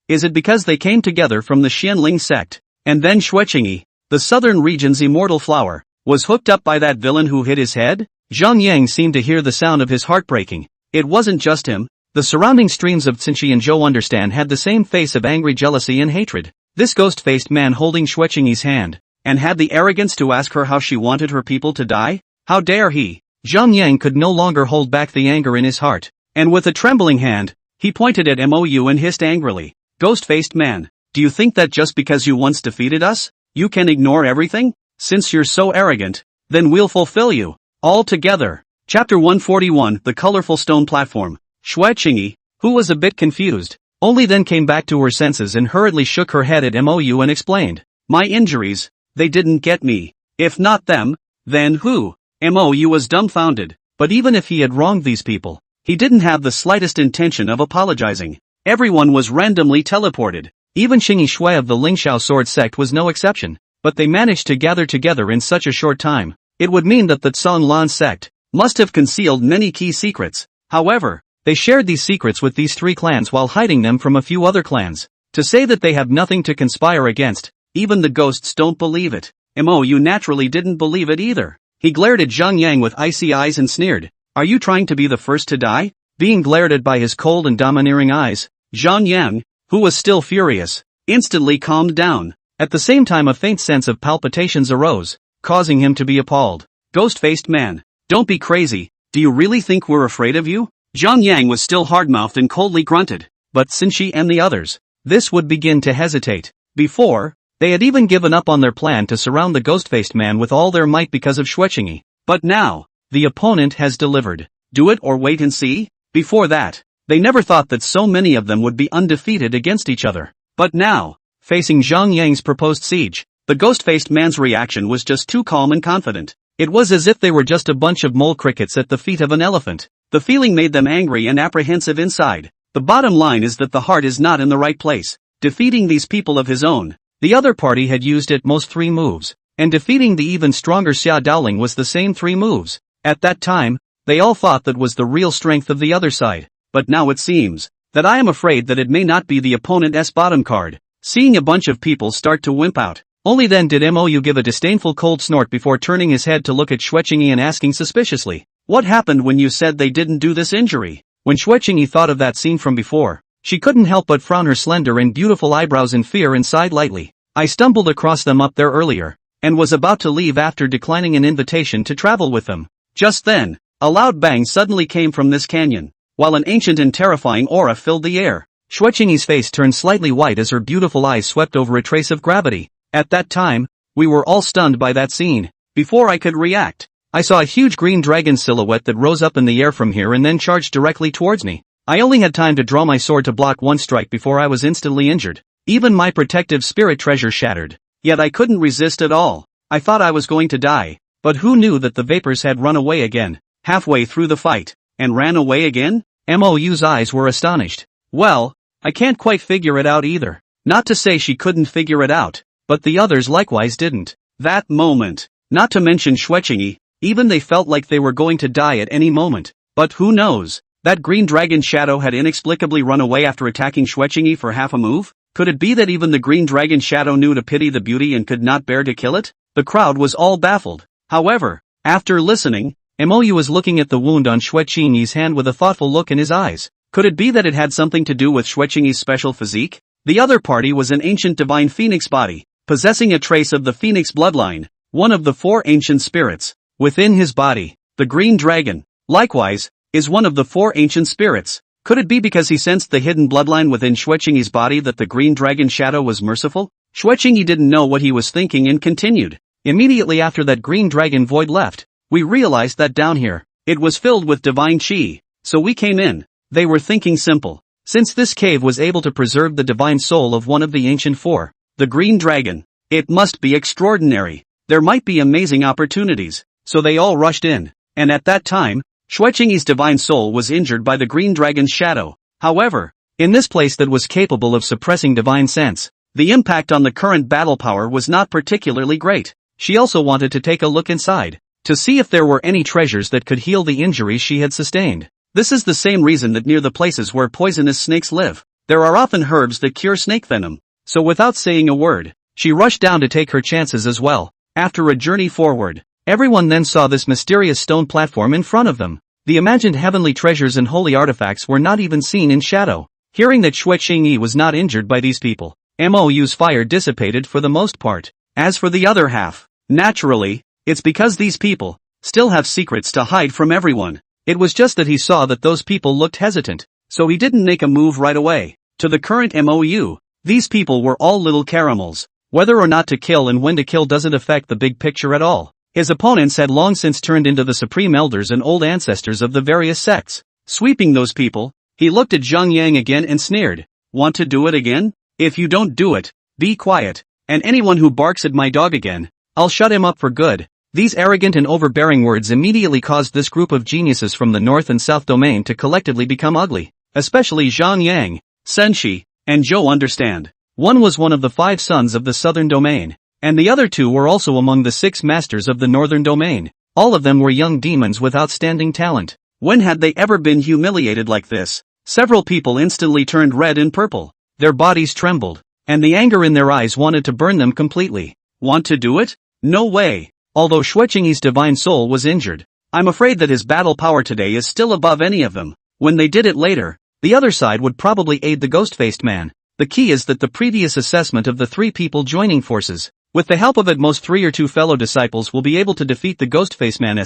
Is it because they came together from the Xianling sect, and then Xueqingyi, the southern region's immortal flower, was hooked up by that villain who hit his head? Zhang Yang seemed to hear the sound of his heart breaking. It wasn't just him. The surrounding streams of Xinxi and Zhou understand had the same face of angry jealousy and hatred. This ghost-faced man holding Xueqingyi's hand, and had the arrogance to ask her how she wanted her people to die? How dare he? Zhang Yang could no longer hold back the anger in his heart, and with a trembling hand, he pointed at Mou and hissed angrily, "Ghost-faced man, do you think that just because you once defeated us, you can ignore everything? Since you're so arrogant, then we'll fulfill you, all together." Chapter 141, The Colorful Stone Platform. Xueqingyi, who was a bit confused, only then came back to her senses and hurriedly shook her head at Mou and explained, "My injuries, they didn't get me. If not them, then who?" Mou was dumbfounded, but even if he had wronged these people, he didn't have the slightest intention of apologizing. Everyone was randomly teleported. Even Qingyi Shui of the Lingxiao sword sect was no exception, but they managed to gather together in such a short time. It would mean that the Tsong Lan sect must have concealed many key secrets. However, they shared these secrets with these three clans while hiding them from a few other clans. To say that they have nothing to conspire against Even the ghosts don't believe it. You naturally didn't believe it either. He glared at Zhang Yang with icy eyes and sneered. Are you trying to be the first to die? Being glared at by his cold and domineering eyes, Zhang Yang, who was still furious, instantly calmed down. At the same time a faint sense of palpitations arose, causing him to be appalled. Ghost-faced man, don't be crazy, do you really think we're afraid of you? Zhang Yang was still hard-mouthed and coldly grunted, but Sinchi and the others, this would begin to hesitate. Before, they had even given up on their plan to surround the ghost-faced man with all their might because of Xuechingi. But now, the opponent has delivered. Do it or wait and see? Before that, they never thought that so many of them would be undefeated against each other. But now, facing Zhang Yang's proposed siege, the ghost-faced man's reaction was just too calm and confident. It was as if they were just a bunch of mole crickets at the feet of an elephant. The feeling made them angry and apprehensive inside. The bottom line is that the heart is not in the right place. Defeating these people of his own, the other party had used at most 3 moves, and defeating the even stronger Xia Daoling was the same 3 moves. At that time, they all thought that was the real strength of the other side, but now it seems that I am afraid that it may not be the opponent's bottom card. Seeing a bunch of people start to wimp out, only then did Mou give a disdainful cold snort before turning his head to look at Xuechingi and asking suspiciously, what happened when you said they didn't do this injury? When Xuechingi thought of that scene from before, she couldn't help but frown her slender and beautiful eyebrows in fear and sighed lightly. I stumbled across them up there earlier, and was about to leave after declining an invitation to travel with them. Just then, a loud bang suddenly came from this canyon, while an ancient and terrifying aura filled the air. Xuechingi's face turned slightly white as her beautiful eyes swept over a trace of gravity. At that time, we were all stunned by that scene. Before I could react, I saw a huge green dragon silhouette that rose up in the air from here and then charged directly towards me. I only had time to draw my sword to block one strike before I was instantly injured. Even my protective spirit treasure shattered. Yet I couldn't resist at all. I thought I was going to die, but who knew that the vapors had run away again, halfway through the fight, and ran away again? Mou's eyes were astonished. Well, I can't quite figure it out either. Not to say she couldn't figure it out, but the others likewise didn't. That moment, not to mention Xuechingi, even they felt like they were going to die at any moment. But who knows? That green dragon shadow had inexplicably run away after attacking Xuechingi for half a move? Could it be that even the green dragon shadow knew to pity the beauty and could not bear to kill it? The crowd was all baffled. However, after listening, Mou was looking at the wound on Xuechingi's hand with a thoughtful look in his eyes. Could it be that it had something to do with Xuechingi's special physique? The other party was an ancient divine phoenix body, possessing a trace of the phoenix bloodline, one of the 4 ancient spirits. Within his body, the green dragon, likewise, is one of the 4 ancient spirits. Could it be because he sensed the hidden bloodline within Xuechingi's body that the green dragon shadow was merciful? Xuechingi didn't know what he was thinking and continued. Immediately after that green dragon void left, we realized that down here, it was filled with divine chi, so we came in. They were thinking simple. Since this cave was able to preserve the divine soul of one of the ancient 4, the green dragon, it must be extraordinary. There might be amazing opportunities, so they all rushed in, and at that time, Xuechingi's divine soul was injured by the green dragon's shadow. However, in this place that was capable of suppressing divine sense, the impact on the current battle power was not particularly great. She also wanted to take a look inside, to see if there were any treasures that could heal the injuries she had sustained. This is the same reason that near the places where poisonous snakes live, there are often herbs that cure snake venom. So without saying a word, she rushed down to take her chances as well. After a journey forward, everyone then saw this mysterious stone platform in front of them. The imagined heavenly treasures and holy artifacts were not even seen in shadow. Hearing that Xuechingi was not injured by these people, Mou's fire dissipated for the most part. As for the other half, naturally, it's because these people still have secrets to hide from everyone. It was just that he saw that those people looked hesitant, so he didn't make a move right away. To the current Mou, these people were all little caramels. Whether or not to kill and when to kill doesn't affect the big picture at all. His opponents had long since turned into the supreme elders and old ancestors of the various sects. Sweeping those people, he looked at Zhang Yang again and sneered. Want to do it again? If you don't do it, be quiet, and anyone who barks at my dog again, I'll shut him up for good. These arrogant and overbearing words immediately caused this group of geniuses from the North and South domain to collectively become ugly. Especially Zhang Yang, Senshi, and Zhou understand. One was one of the 5 sons of the Southern domain, and the other 2 were also among the 6 masters of the Northern domain. All of them were young demons with outstanding talent. When had they ever been humiliated like this? Several people instantly turned red and purple. Their bodies trembled. and the anger in their eyes wanted to burn them completely. Want to do it? No way. Although Xueqingyi's divine soul was injured, I'm afraid that his battle power today is still above any of them. when they did it later, the other side would probably aid the ghost-faced man. The key is that the previous assessment of the 3 people joining forces, with the help of at most 3 or 2 fellow disciples, will be able to defeat the ghost-faced man.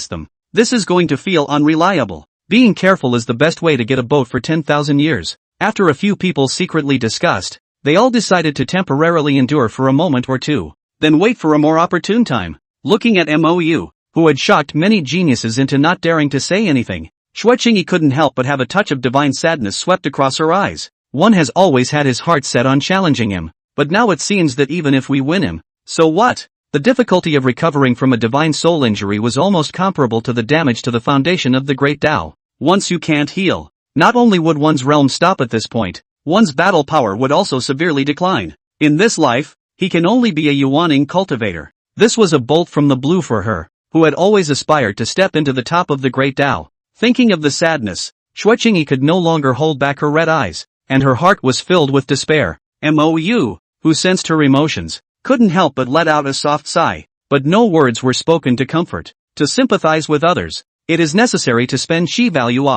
This is going to feel unreliable. Being careful is the best way to get a boat for 10,000 years. After a few people secretly discussed, they all decided to temporarily endure for a moment or two, then wait for a more opportune time. Looking at Mou, who had shocked many geniuses into not daring to say anything, Xueqingyi couldn't help but have a touch of divine sadness swept across her eyes. One has always had his heart set on challenging him, but now it seems that even if we win him, so what? The difficulty of recovering from a divine soul injury was almost comparable to the damage to the foundation of the Great Tao. Once you can't heal, not only would one's realm stop at this point, one's battle power would also severely decline. In this life, he can only be a Yuaning cultivator. This was a bolt from the blue for her, who had always aspired to step into the top of the Great Tao. Thinking of the sadness, Xueqingyi could no longer hold back her red eyes, and her heart was filled with despair. Mou, who sensed her emotions, couldn't help but let out a soft sigh. But no words were spoken to comfort, to sympathize with others. It is necessary to spend Shi value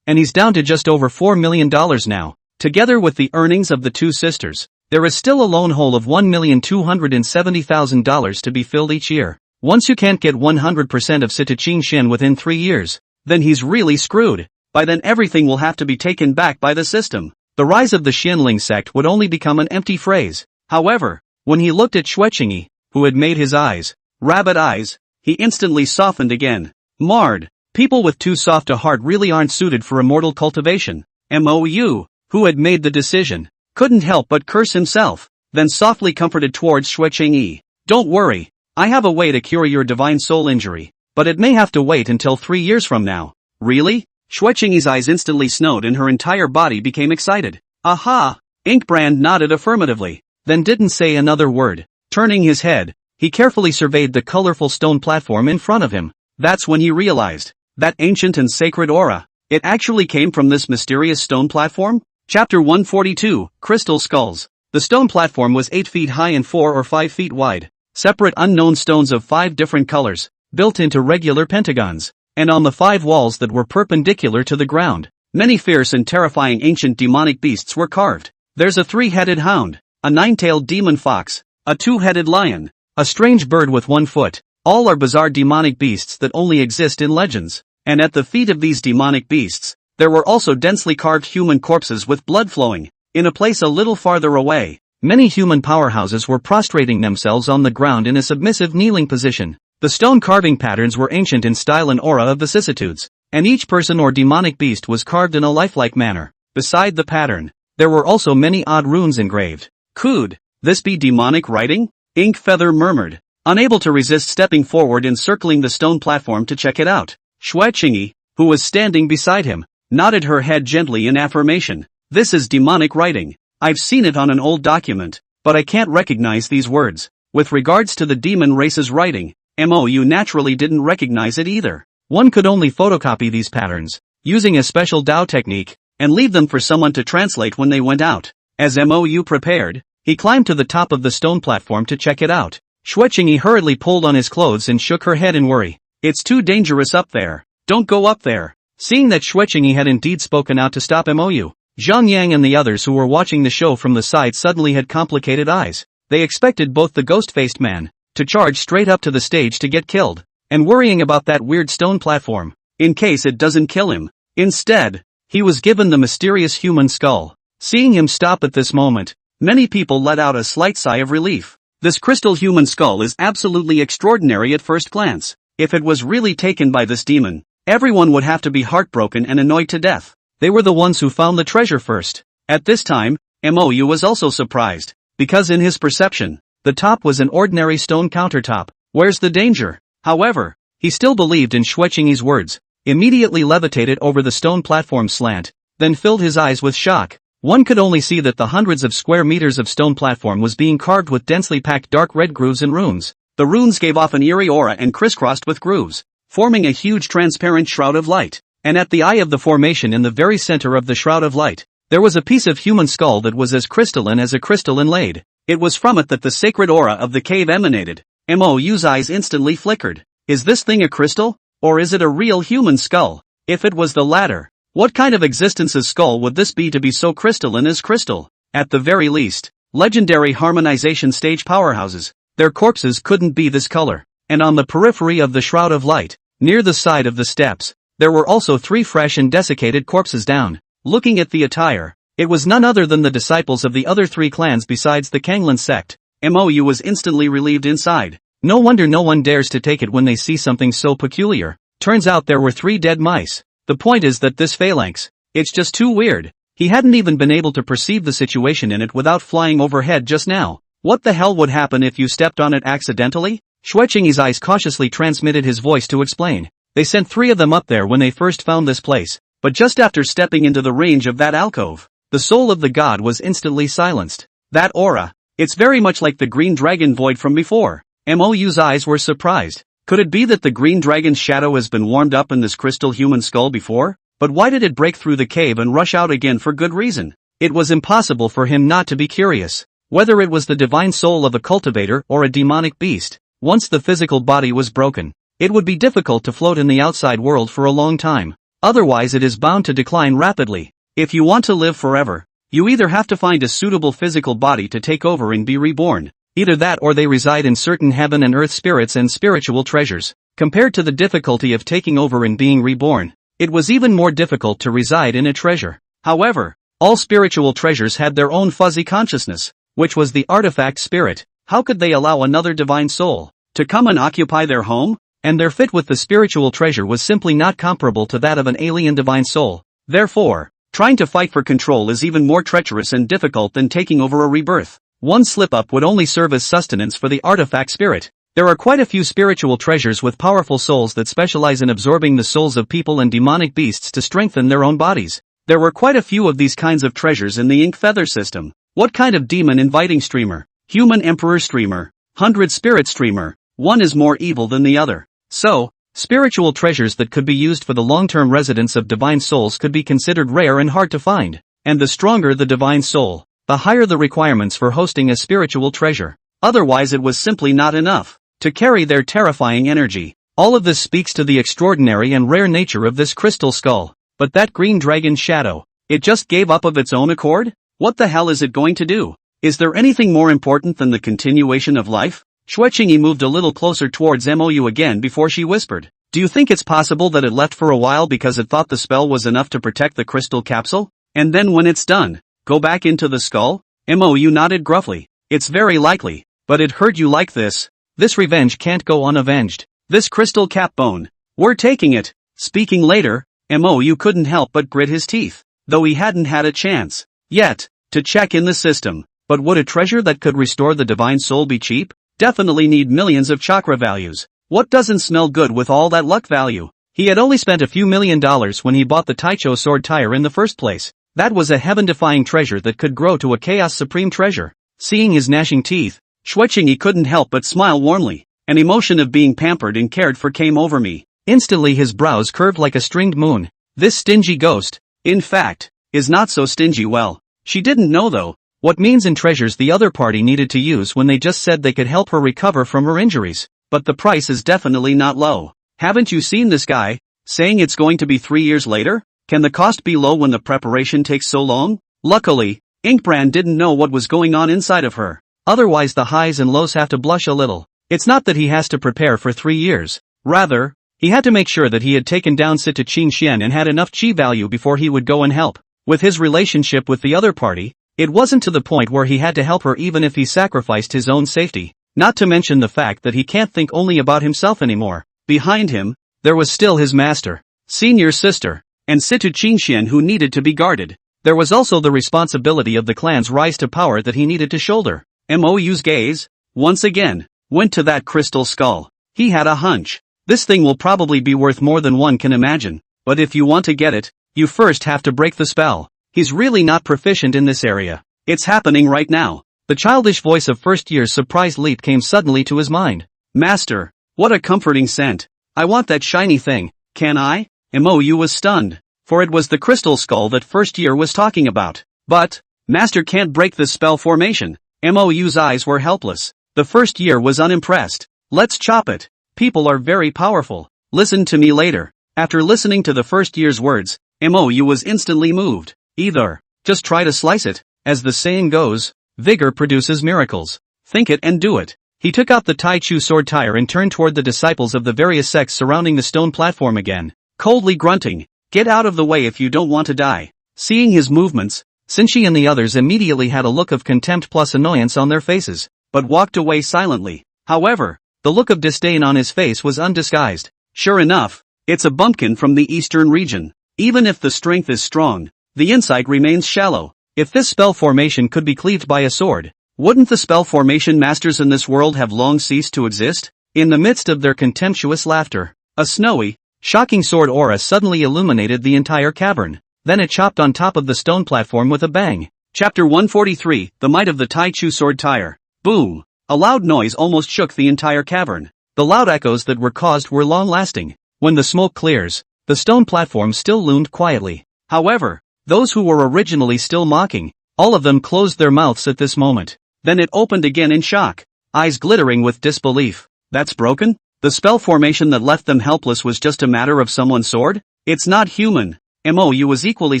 and he's down to just over $4 million now. Together with the earnings of the 2 sisters, there is still a loan hole of $1,270,000 to be filled each year. Once you can't get 100% of Sitaching Shin within 3 years, then he's really screwed. By then everything will have to be taken back by the system. The rise of the Xianling sect would only become an empty phrase. However, when he looked at Xueqingyi, who had made his eyes rabbit eyes, he instantly softened again. Marred. People with too soft a heart really aren't suited for immortal cultivation. Mou, who had made the decision, couldn't help but curse himself, then softly comforted towards Xueqingyi. Don't worry, I have a way to cure your divine soul injury, but it may have to wait until 3 years from now. Really? Xueqingyi's eyes instantly snowed and her entire body became excited. Aha! Inkbrand nodded affirmatively, then didn't say another word. Turning his head, he carefully surveyed the colorful stone platform in front of him. That's when he realized that ancient and sacred aura, it actually came from this mysterious stone platform? Chapter 142, Crystal Skulls. The stone platform was 8 feet high and 4 or 5 feet wide. Separate unknown stones of 5 different colors, built into regular pentagons, and on the 5 walls that were perpendicular to the ground, many fierce and terrifying ancient demonic beasts were carved. There's a 3-headed hound, a 9-tailed demon fox, a 2-headed lion, a strange bird with 1 foot. All are bizarre demonic beasts that only exist in legends. And at the feet of these demonic beasts, there were also densely carved human corpses with blood flowing. In a place a little farther away, many human powerhouses were prostrating themselves on the ground in a submissive kneeling position. The stone carving patterns were ancient in style and aura of vicissitudes, and each person or demonic beast was carved in a lifelike manner. Beside the pattern, there were also many odd runes engraved. Could this be demonic writing? Ink Feather murmured, unable to resist stepping forward and circling the stone platform to check it out. Xueqingyi, who was standing beside him, nodded her head gently in affirmation. This is demonic writing. I've seen it on an old document, but I can't recognize these words. With regards to the demon race's writing, Mou naturally didn't recognize it either. One could only photocopy these patterns, using a special Dao technique, and leave them for someone to translate when they went out. As Mou prepared, he climbed to the top of the stone platform to check it out. Xueqingyi hurriedly pulled on his clothes and shook her head in worry. It's too dangerous up there. Don't go up there. Seeing that Xueqingyi had indeed spoken out to stop Mou, Zhang Yang and the others who were watching the show from the side suddenly had complicated eyes. They expected both the ghost-faced man to charge straight up to the stage to get killed, and worrying about that weird stone platform, in case it doesn't kill him. Instead, he was given the mysterious human skull. Seeing him stop at this moment, many people let out a slight sigh of relief. This crystal human skull is absolutely extraordinary at first glance. If it was really taken by this demon, everyone would have to be heartbroken and annoyed to death. They were the ones who found the treasure first. At this time, Mou was also surprised, because in his perception, the top was an ordinary stone countertop. Where's the danger? However, he still believed in Xueqingyi's words, immediately levitated over the stone platform slant, then filled his eyes with shock. One could only see that the hundreds of square meters of stone platform was being carved with densely packed dark red grooves and runes. The runes gave off an eerie aura and crisscrossed with grooves, forming a huge transparent shroud of light. And at the eye of the formation in the very center of the shroud of light, there was a piece of human skull that was as crystalline as a crystal inlaid. It was from it that the sacred aura of the cave emanated. Mo's eyes instantly flickered. Is this thing a crystal? Or is it a real human skull? If it was the latter, what kind of existence's skull would this be to be so crystalline as crystal? At the very least, legendary harmonization stage powerhouses, their corpses couldn't be this color. And on the periphery of the Shroud of Light, near the side of the steps, there were also 3 fresh and desiccated corpses down. Looking at the attire, it was none other than the disciples of the other 3 clans besides the Kanglan sect. Mou was instantly relieved inside. No wonder no one dares to take it when they see something so peculiar. Turns out there were 3 dead mice. The point is that this phalanx, it's just too weird. He hadn't even been able to perceive the situation in it without flying overhead just now. What the hell would happen if you stepped on it accidentally? Xueqing's eyes cautiously transmitted his voice to explain. They sent 3 of them up there when they first found this place, but just after stepping into the range of that alcove, the soul of the god was instantly silenced. That aura, it's very much like the green dragon void from before. Mou's eyes were surprised. Could it be that the green dragon's shadow has been warmed up in this crystal human skull before? But why did it break through the cave and rush out again for good reason? It was impossible for him not to be curious. Whether it was the divine soul of a cultivator or a demonic beast, once the physical body was broken, it would be difficult to float in the outside world for a long time. Otherwise it is bound to decline rapidly. If you want to live forever, you either have to find a suitable physical body to take over and be reborn. Either that or they reside in certain heaven and earth spirits and spiritual treasures. Compared to the difficulty of taking over and being reborn, it was even more difficult to reside in a treasure. However, all spiritual treasures had their own fuzzy consciousness, which was the artifact spirit. How could they allow another divine soul to come and occupy their home? And their fit with the spiritual treasure was simply not comparable to that of an alien divine soul. Therefore, trying to fight for control is even more treacherous and difficult than taking over a rebirth. One slip-up would only serve as sustenance for the artifact spirit. There are quite a few spiritual treasures with powerful souls that specialize in absorbing the souls of people and demonic beasts to strengthen their own bodies. There were quite a few of these kinds of treasures in the Ink Feather system. What kind of demon inviting streamer? Human emperor streamer? 100 spirit streamer? One is more evil than the other. So, spiritual treasures that could be used for the long-term residence of divine souls could be considered rare and hard to find. And the stronger the divine soul, the higher the requirements for hosting a spiritual treasure. Otherwise it was simply not enough to carry their terrifying energy. All of this speaks to the extraordinary and rare nature of this crystal skull. But that green dragon's shadow, it just gave up of its own accord? What the hell is it going to do? Is there anything more important than the continuation of life? Xueqing moved a little closer towards Mou again before she whispered. Do you think it's possible that it left for a while because it thought the spell was enough to protect the crystal capsule? And then when it's done, go back into the skull? Mou nodded gruffly. It's very likely, but it hurt you like this. This revenge can't go unavenged. This crystal cap bone. We're taking it. Speaking later, Mou couldn't help but grit his teeth, though he hadn't had a chance yet to check in the system. But would a treasure that could restore the divine soul be cheap? Definitely need millions of chakra values. What doesn't smell good with all that luck value? He had only spent a few $1,000,000 when he bought the Taicho sword tire in the first place. That was a heaven-defying treasure that could grow to a chaos supreme treasure. Seeing his gnashing teeth, Xueqing couldn't help but smile warmly. An emotion of being pampered and cared for came over me. Instantly his brows curved like a stringed moon. This stingy ghost, in fact, is not so stingy. Well, she didn't know though, what means and treasures the other party needed to use when they just said they could help her recover from her injuries. But the price is definitely not low. Haven't you seen this guy, saying it's going to be 3 years later? Can the cost be low when the preparation takes so long? Luckily, Inkbrand didn't know what was going on inside of her. Otherwise the highs and lows have to blush a little. It's not that he has to prepare for 3 years. Rather, he had to make sure that he had taken down Sita Qingxian and had enough chi value before he would go and help. With his relationship with the other party, it wasn't to the point where he had to help her even if he sacrificed his own safety. Not to mention the fact that he can't think only about himself anymore. Behind him, there was still his master, senior sister, and Situ Qingxian who needed to be guarded. There was also the responsibility of the clan's rise to power that he needed to shoulder. Mou's gaze, once again, went to that crystal skull. He had a hunch. This thing will probably be worth more than one can imagine, but if you want to get it, you first have to break the spell. He's really not proficient in this area. It's happening right now. The childish voice of first year's surprised leap came suddenly to his mind. Master, what a comforting scent. I want that shiny thing, can I? Mou was stunned, for it was the crystal skull that first year was talking about. But, Master can't break this spell formation. Mou's eyes were helpless. The first year was unimpressed. Let's chop it. People are very powerful. Listen to me later. After listening to the first year's words, Mou was instantly moved. Either, just try to slice it. As the saying goes, vigor produces miracles. Think it and do it. He took out the Tai Chu sword tire and turned toward the disciples of the various sects surrounding the stone platform again, coldly grunting, "Get out of the way if you don't want to die." Seeing his movements, Sinchi and the others immediately had a look of contempt plus annoyance on their faces, but walked away silently. However, the look of disdain on his face was undisguised. Sure enough, it's a bumpkin from the eastern region. Even if the strength is strong, the insight remains shallow. If this spell formation could be cleaved by a sword, wouldn't the spell formation masters in this world have long ceased to exist? In the midst of their contemptuous laughter, a snowy, shocking sword aura suddenly illuminated the entire cavern. Then it chopped on top of the stone platform with a bang. Chapter 143, The Might of the Tai Chu Sword Tire. Boom! A loud noise almost shook the entire cavern. The loud echoes that were caused were long-lasting. When the smoke clears, the stone platform still loomed quietly. However, those who were originally still mocking, all of them closed their mouths at this moment. Then it opened again in shock, eyes glittering with disbelief. That's broken? The spell formation that left them helpless was just a matter of someone's sword? It's not human. Mou was equally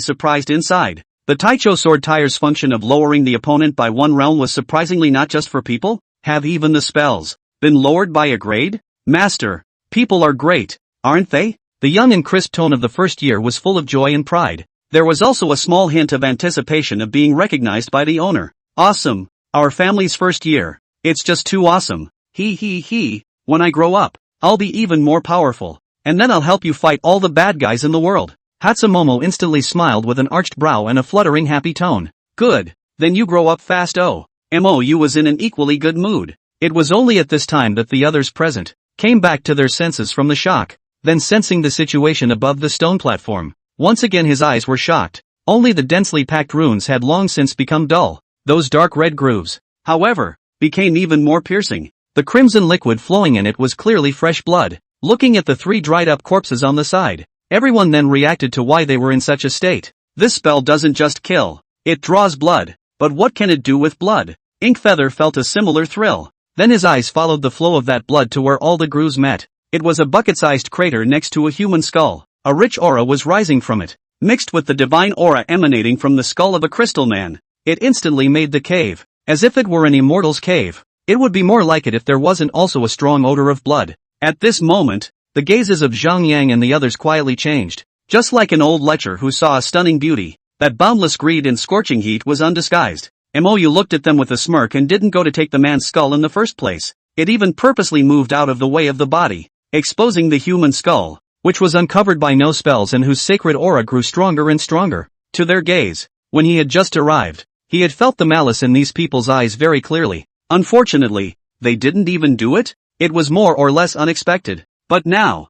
surprised inside. The Taicho sword tire's function of lowering the opponent by one realm was surprisingly not just for people. Have even the spells been lowered by a grade? Master, people are great, aren't they? The young and crisp tone of the first year was full of joy and pride. There was also a small hint of anticipation of being recognized by the owner. Awesome, our family's first year. It's just too awesome. He. When I grow up, I'll be even more powerful. And then I'll help you fight all the bad guys in the world. Hatsumomo instantly smiled with an arched brow and a fluttering happy tone. Good, then you grow up fast. Mou was in an equally good mood. It was only at this time that the others present came back to their senses from the shock. Then sensing the situation above the stone platform, once again his eyes were shocked. Only the densely packed runes had long since become dull. Those dark red grooves, however, became even more piercing. The crimson liquid flowing in it was clearly fresh blood. Looking at the three dried up corpses on the side, everyone then reacted to why they were in such a state. This spell doesn't just kill, it draws blood. But what can it do with blood? Inkfeather felt a similar thrill. Then his eyes followed the flow of that blood to where all the grooves met. It was a bucket-sized crater next to a human skull. A rich aura was rising from it, mixed with the divine aura emanating from the skull of a crystal man. It instantly made the cave, as if it were an immortal's cave. It would be more like it if there wasn't also a strong odor of blood. At this moment, the gazes of Zhang Yang and the others quietly changed. Just like an old lecher who saw a stunning beauty, that boundless greed and scorching heat was undisguised. Mou looked at them with a smirk and didn't go to take the man's skull in the first place. It even purposely moved out of the way of the body, exposing the human skull, which was uncovered by no spells and whose sacred aura grew stronger and stronger. To their gaze, when he had just arrived, he had felt the malice in these people's eyes very clearly. Unfortunately, they didn't even do it? It was more or less unexpected. But now,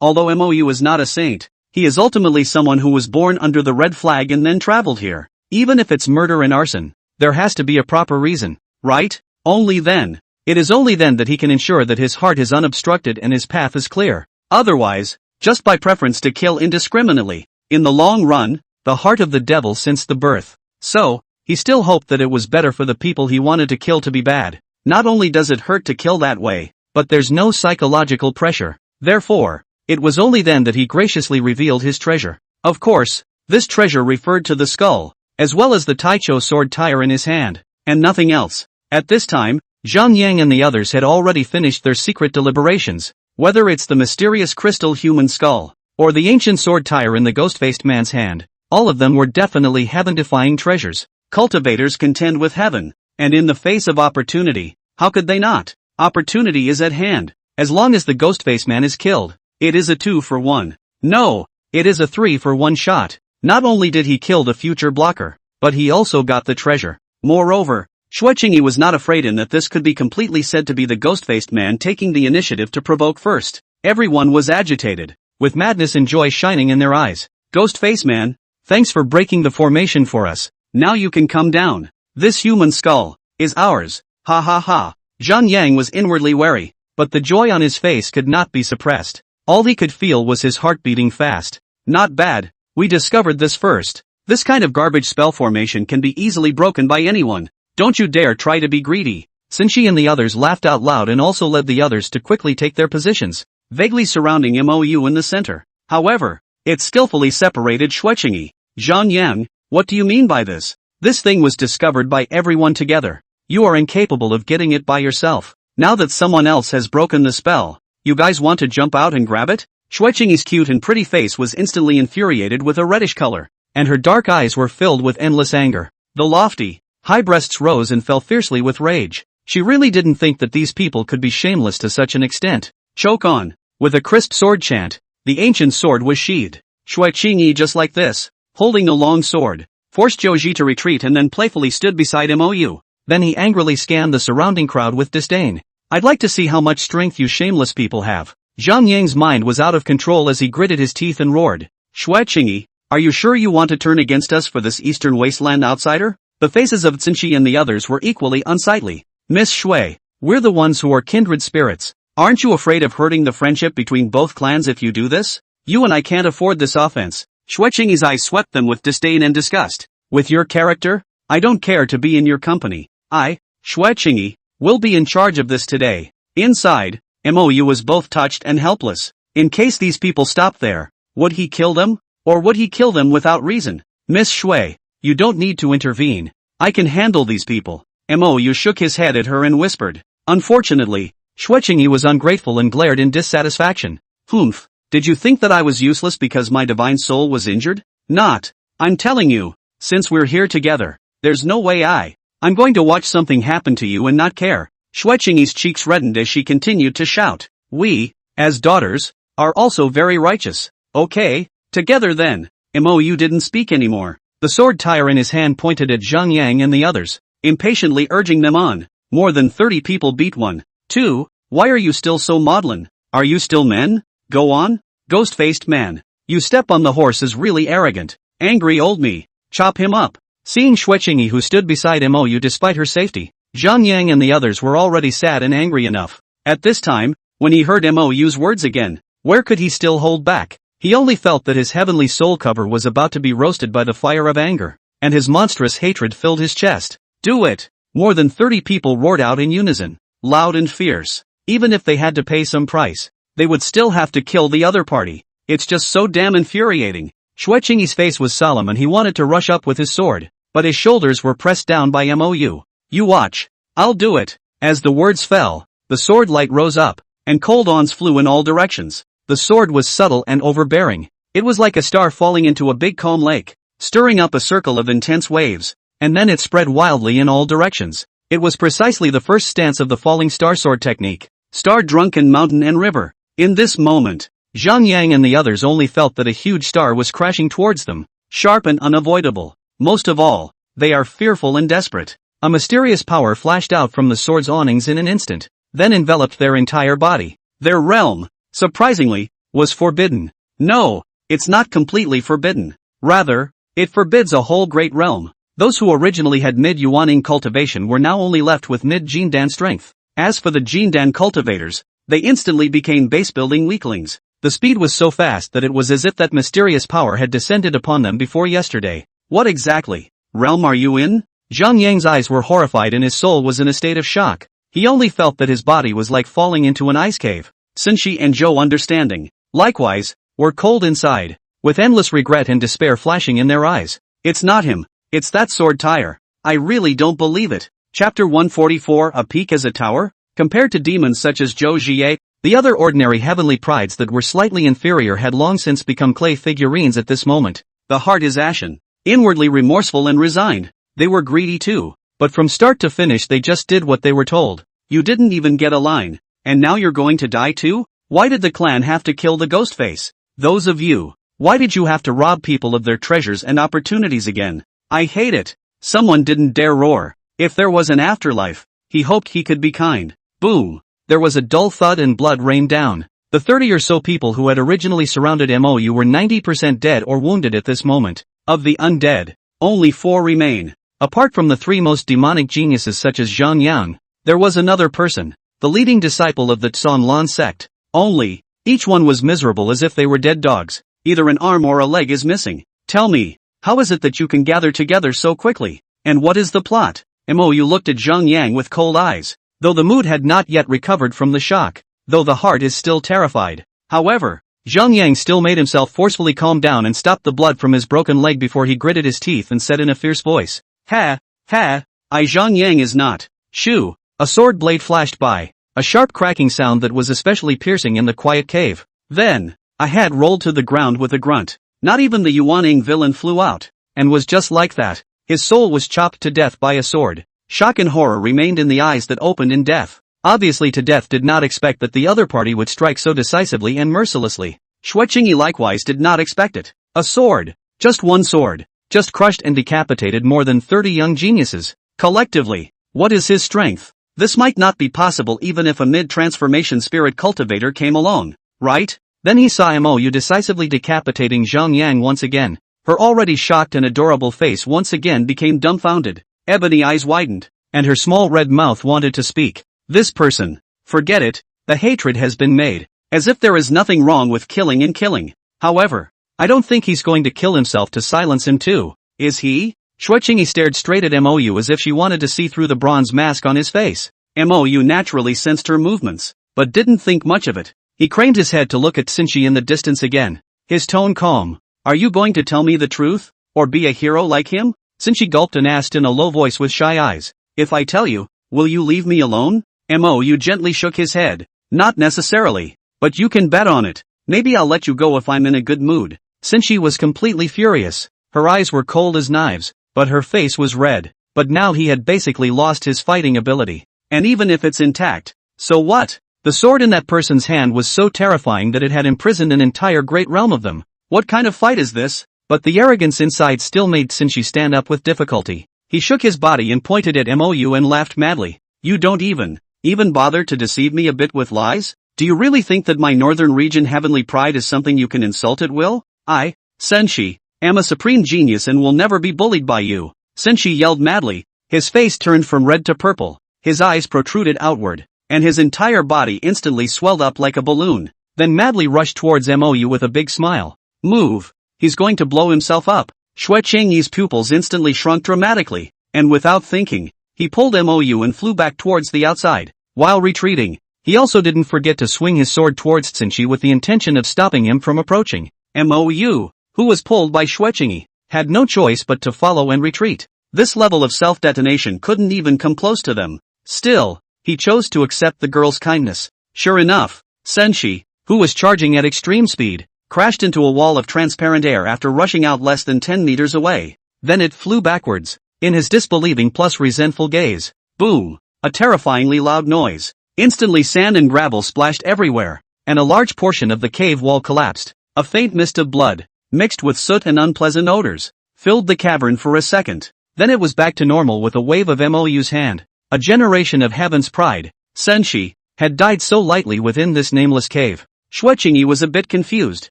although Mou is not a saint, he is ultimately someone who was born under the red flag and then traveled here. Even if it's murder and arson, there has to be a proper reason, right? Only then. It is only then that he can ensure that his heart is unobstructed and his path is clear. Otherwise, just by preference to kill indiscriminately. In the long run, the heart of the devil since the birth. So, he still hoped that it was better for the people he wanted to kill to be bad. Not only does it hurt to kill that way, but there's no psychological pressure. Therefore, it was only then that he graciously revealed his treasure. Of course, this treasure referred to the skull, as well as the Taicho sword tire in his hand, and nothing else. At this time, Zhang Yang and the others had already finished their secret deliberations. Whether it's the mysterious crystal human skull, or the ancient sword tire in the ghost-faced man's hand, all of them were definitely heaven-defying treasures. Cultivators contend with heaven, and in the face of opportunity, how could they not? Opportunity is at hand. As long as the ghost-faced man is killed, it is a 2-for-1. No, it is a 3-for-1 shot. Not only did he kill the future blocker, but he also got the treasure. Moreover, Shuiqingyi was not afraid in that this could be completely said to be the ghost-faced man taking the initiative to provoke first. Everyone was agitated, with madness and joy shining in their eyes. Ghost-faced man, thanks for breaking the formation for us. Now you can come down. This human skull is ours. Ha ha ha. Zhang Yang was inwardly wary, but the joy on his face could not be suppressed. All he could feel was his heart beating fast. Not bad. We discovered this first. This kind of garbage spell formation can be easily broken by anyone. Don't you dare try to be greedy. Sinchi and the others laughed out loud and also led the others to quickly take their positions, vaguely surrounding Mou in the center. However, it skillfully separated Xuechingi. Zhang Yang, what do you mean by this? This thing was discovered by everyone together. You are incapable of getting it by yourself. Now that someone else has broken the spell, you guys want to jump out and grab it? Xuechingi's cute and pretty face was instantly infuriated with a reddish color, and her dark eyes were filled with endless anger. The lofty, high breasts rose and fell fiercely with rage. She really didn't think that these people could be shameless to such an extent. Choke on. With a crisp sword chant, the ancient sword was sheathed. Xuechingi just like this, holding the long sword, forced Zhouji to retreat and then playfully stood beside Mou. Then he angrily scanned the surrounding crowd with disdain. I'd like to see how much strength you shameless people have. Zhang Yang's mind was out of control as he gritted his teeth and roared. Xuechingi, are you sure you want to turn against us for this eastern wasteland outsider? The faces of Tsinchi and the others were equally unsightly. Miss Shui, we're the ones who are kindred spirits. Aren't you afraid of hurting the friendship between both clans if you do this? You and I can't afford this offense. Xuechingi's eyes swept them with disdain and disgust. With your character, I don't care to be in your company. I, Xuechingi, will be in charge of this today. Inside, Mou was both touched and helpless. In case these people stopped there, would he kill them? Or would he kill them without reason? Miss Shui, you don't need to intervene. I can handle these people. Mou shook his head at her and whispered. Unfortunately, Xuechingi was ungrateful and glared in dissatisfaction. Humph, did you think that I was useless because my divine soul was injured? Not. I'm telling you, since we're here together, there's no way I'm going to watch something happen to you and not care. Xuechingi's cheeks reddened as she continued to shout. We, as daughters, are also very righteous. Okay, together then. Mou didn't speak anymore. The sword tire in his hand pointed at Zhang Yang and the others, impatiently urging them on. More than 30 people beat 1. 2, why are you still so maudlin? Are you still men? Go on? Ghost-faced man. You step on the horse is really arrogant. Angry old me. Chop him up. Seeing Xuechingi who stood beside Mou despite her safety, Zhang Yang and the others were already sad and angry enough. At this time, when he heard Mou's words again, where could he still hold back? He only felt that his heavenly soul cover was about to be roasted by the fire of anger, and his monstrous hatred filled his chest. Do it! More than 30 people roared out in unison, loud and fierce. Even if they had to pay some price, they would still have to kill the other party. It's just so damn infuriating. Xuechingi's face was solemn and he wanted to rush up with his sword, but his shoulders were pressed down by Mou. You watch. I'll do it. As the words fell, the sword light rose up, and cold ons flew in all directions. The sword was subtle and overbearing. It was like a star falling into a big calm lake, stirring up a circle of intense waves, and then it spread wildly in all directions. It was precisely the first stance of the falling star sword technique. Star-drunken mountain and river. In this moment, Zhang Yang and the others only felt that a huge star was crashing towards them, sharp and unavoidable. Most of all, they are fearful and desperate. A mysterious power flashed out from the sword's awnings in an instant, then enveloped their entire body. Their realm, surprisingly, was forbidden. No, it's not completely forbidden. Rather, it forbids a whole great realm. Those who originally had mid-Yuaning cultivation were now only left with mid-Jindan strength. As for the Jindan cultivators, they instantly became base-building weaklings. The speed was so fast that it was as if that mysterious power had descended upon them before yesterday. What exactly, realm are you in? Zhang Yang's eyes were horrified and his soul was in a state of shock. He only felt that his body was like falling into an ice cave. Sinchi and Zhou understanding, likewise, were cold inside, with endless regret and despair flashing in their eyes. It's not him, it's that sword tire. I really don't believe it. Chapter 144 A peak as a tower? Compared to demons such as Zhou Jie, the other ordinary heavenly prides that were slightly inferior had long since become clay figurines at this moment. The heart is ashen, inwardly remorseful and resigned. They were greedy too, but from start to finish they just did what they were told. You didn't even get a line, and now you're going to die too? Why did the clan have to kill the ghost face? Those of you, why did you have to rob people of their treasures and opportunities again? I hate it. Someone didn't dare roar. If there was an afterlife, he hoped he could be kind. Boom! There was a dull thud and blood rained down. The 30 or so people who had originally surrounded Mou were 90% dead or wounded at this moment. Of the undead, only 4 remain. Apart from the 3 most demonic geniuses such as Zhang Yang, there was another person, the leading disciple of the Tsan Sect. Only, each one was miserable as if they were dead dogs. Either an arm or a leg is missing. Tell me, how is it that you can gather together so quickly? And what is the plot? Mou looked at Zhang Yang with cold eyes. Though the mood had not yet recovered from the shock. Though the heart is still terrified. However, Zhang Yang still made himself forcefully calm down and stopped the blood from his broken leg before he gritted his teeth and said in a fierce voice. Ha, ha, Zhang Yang is not. Shoo. A sword blade flashed by. A sharp cracking sound that was especially piercing in the quiet cave. Then, a head rolled to the ground with a grunt. Not even the Yuaning villain flew out. And was just like that. His soul was chopped to death by a sword. Shock and horror remained in the eyes that opened in death. Obviously To Death did not expect that the other party would strike so decisively and mercilessly. Xue Qingyi likewise did not expect it. A sword. Just one sword. Just crushed and decapitated more than 30 young geniuses. Collectively. What is his strength? This might not be possible even if a mid-transformation spirit cultivator came along. Right? Then he saw Mou decisively decapitating Zhang Yang once again. Her already shocked and adorable face once again became dumbfounded. Ebony eyes widened. And her small red mouth wanted to speak. This person. Forget it. The hatred has been made. As if there is nothing wrong with killing and killing. However, I don't think he's going to kill himself to silence him too. Is he? Xue Qingyi stared straight at Mou as if she wanted to see through the bronze mask on his face. Mou naturally sensed her movements, but didn't think much of it. He craned his head to look at Xinshi in the distance again. His tone calm. Are you going to tell me the truth? Or be a hero like him? Xinshi gulped and asked in a low voice with shy eyes. If I tell you, will you leave me alone? Mou gently shook his head. Not necessarily. But you can bet on it. Maybe I'll let you go if I'm in a good mood. Xinshi was completely furious. Her eyes were cold as knives, but her face was red. But now he had basically lost his fighting ability. And even if it's intact, so what? The sword in that person's hand was so terrifying that it had imprisoned an entire great realm of them. What kind of fight is this? But the arrogance inside still made Xinshi stand up with difficulty. He shook his body and pointed at Mou and laughed madly. You don't even bother to deceive me a bit with lies? Do you really think that my northern region heavenly pride is something you can insult at will? I, Xinshi, am a supreme genius and will never be bullied by you. Xinshi yelled madly. His face turned from red to purple. His eyes protruded outward. And his entire body instantly swelled up like a balloon. Then madly rushed towards Mou with a big smile. Move. He's going to blow himself up. Xue Qingyi's pupils instantly shrunk dramatically. And without thinking, he pulled Mou and flew back towards the outside. While retreating, he also didn't forget to swing his sword towards Xinshi with the intention of stopping him from approaching. Mou, who was pulled by Xue Qingyi, had no choice but to follow and retreat. This level of self-detonation couldn't even come close to them. Still, he chose to accept the girl's kindness. Sure enough, Xinshi, who was charging at extreme speed, crashed into a wall of transparent air after rushing out less than 10 meters away. Then it flew backwards. In his disbelieving plus resentful gaze. Boom! A terrifyingly loud noise. Instantly sand and gravel splashed everywhere, and a large portion of the cave wall collapsed. A faint mist of blood, mixed with soot and unpleasant odors, filled the cavern for a second. Then it was back to normal with a wave of Mou's hand. A generation of heaven's pride, Xinshi, had died so lightly within this nameless cave. Xue Qingyi was a bit confused.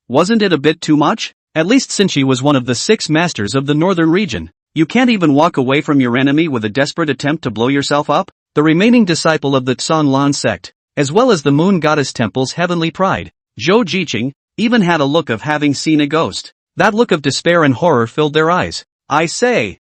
Wasn't it a bit too much? At least Xinshi was one of the 6 masters of the northern region. You can't even walk away from your enemy with a desperate attempt to blow yourself up? The remaining disciple of the Canlan Sect, as well as the Moon Goddess Temple's heavenly pride, Zhou Jiqing, even had a look of having seen a ghost. That look of despair and horror filled their eyes. I say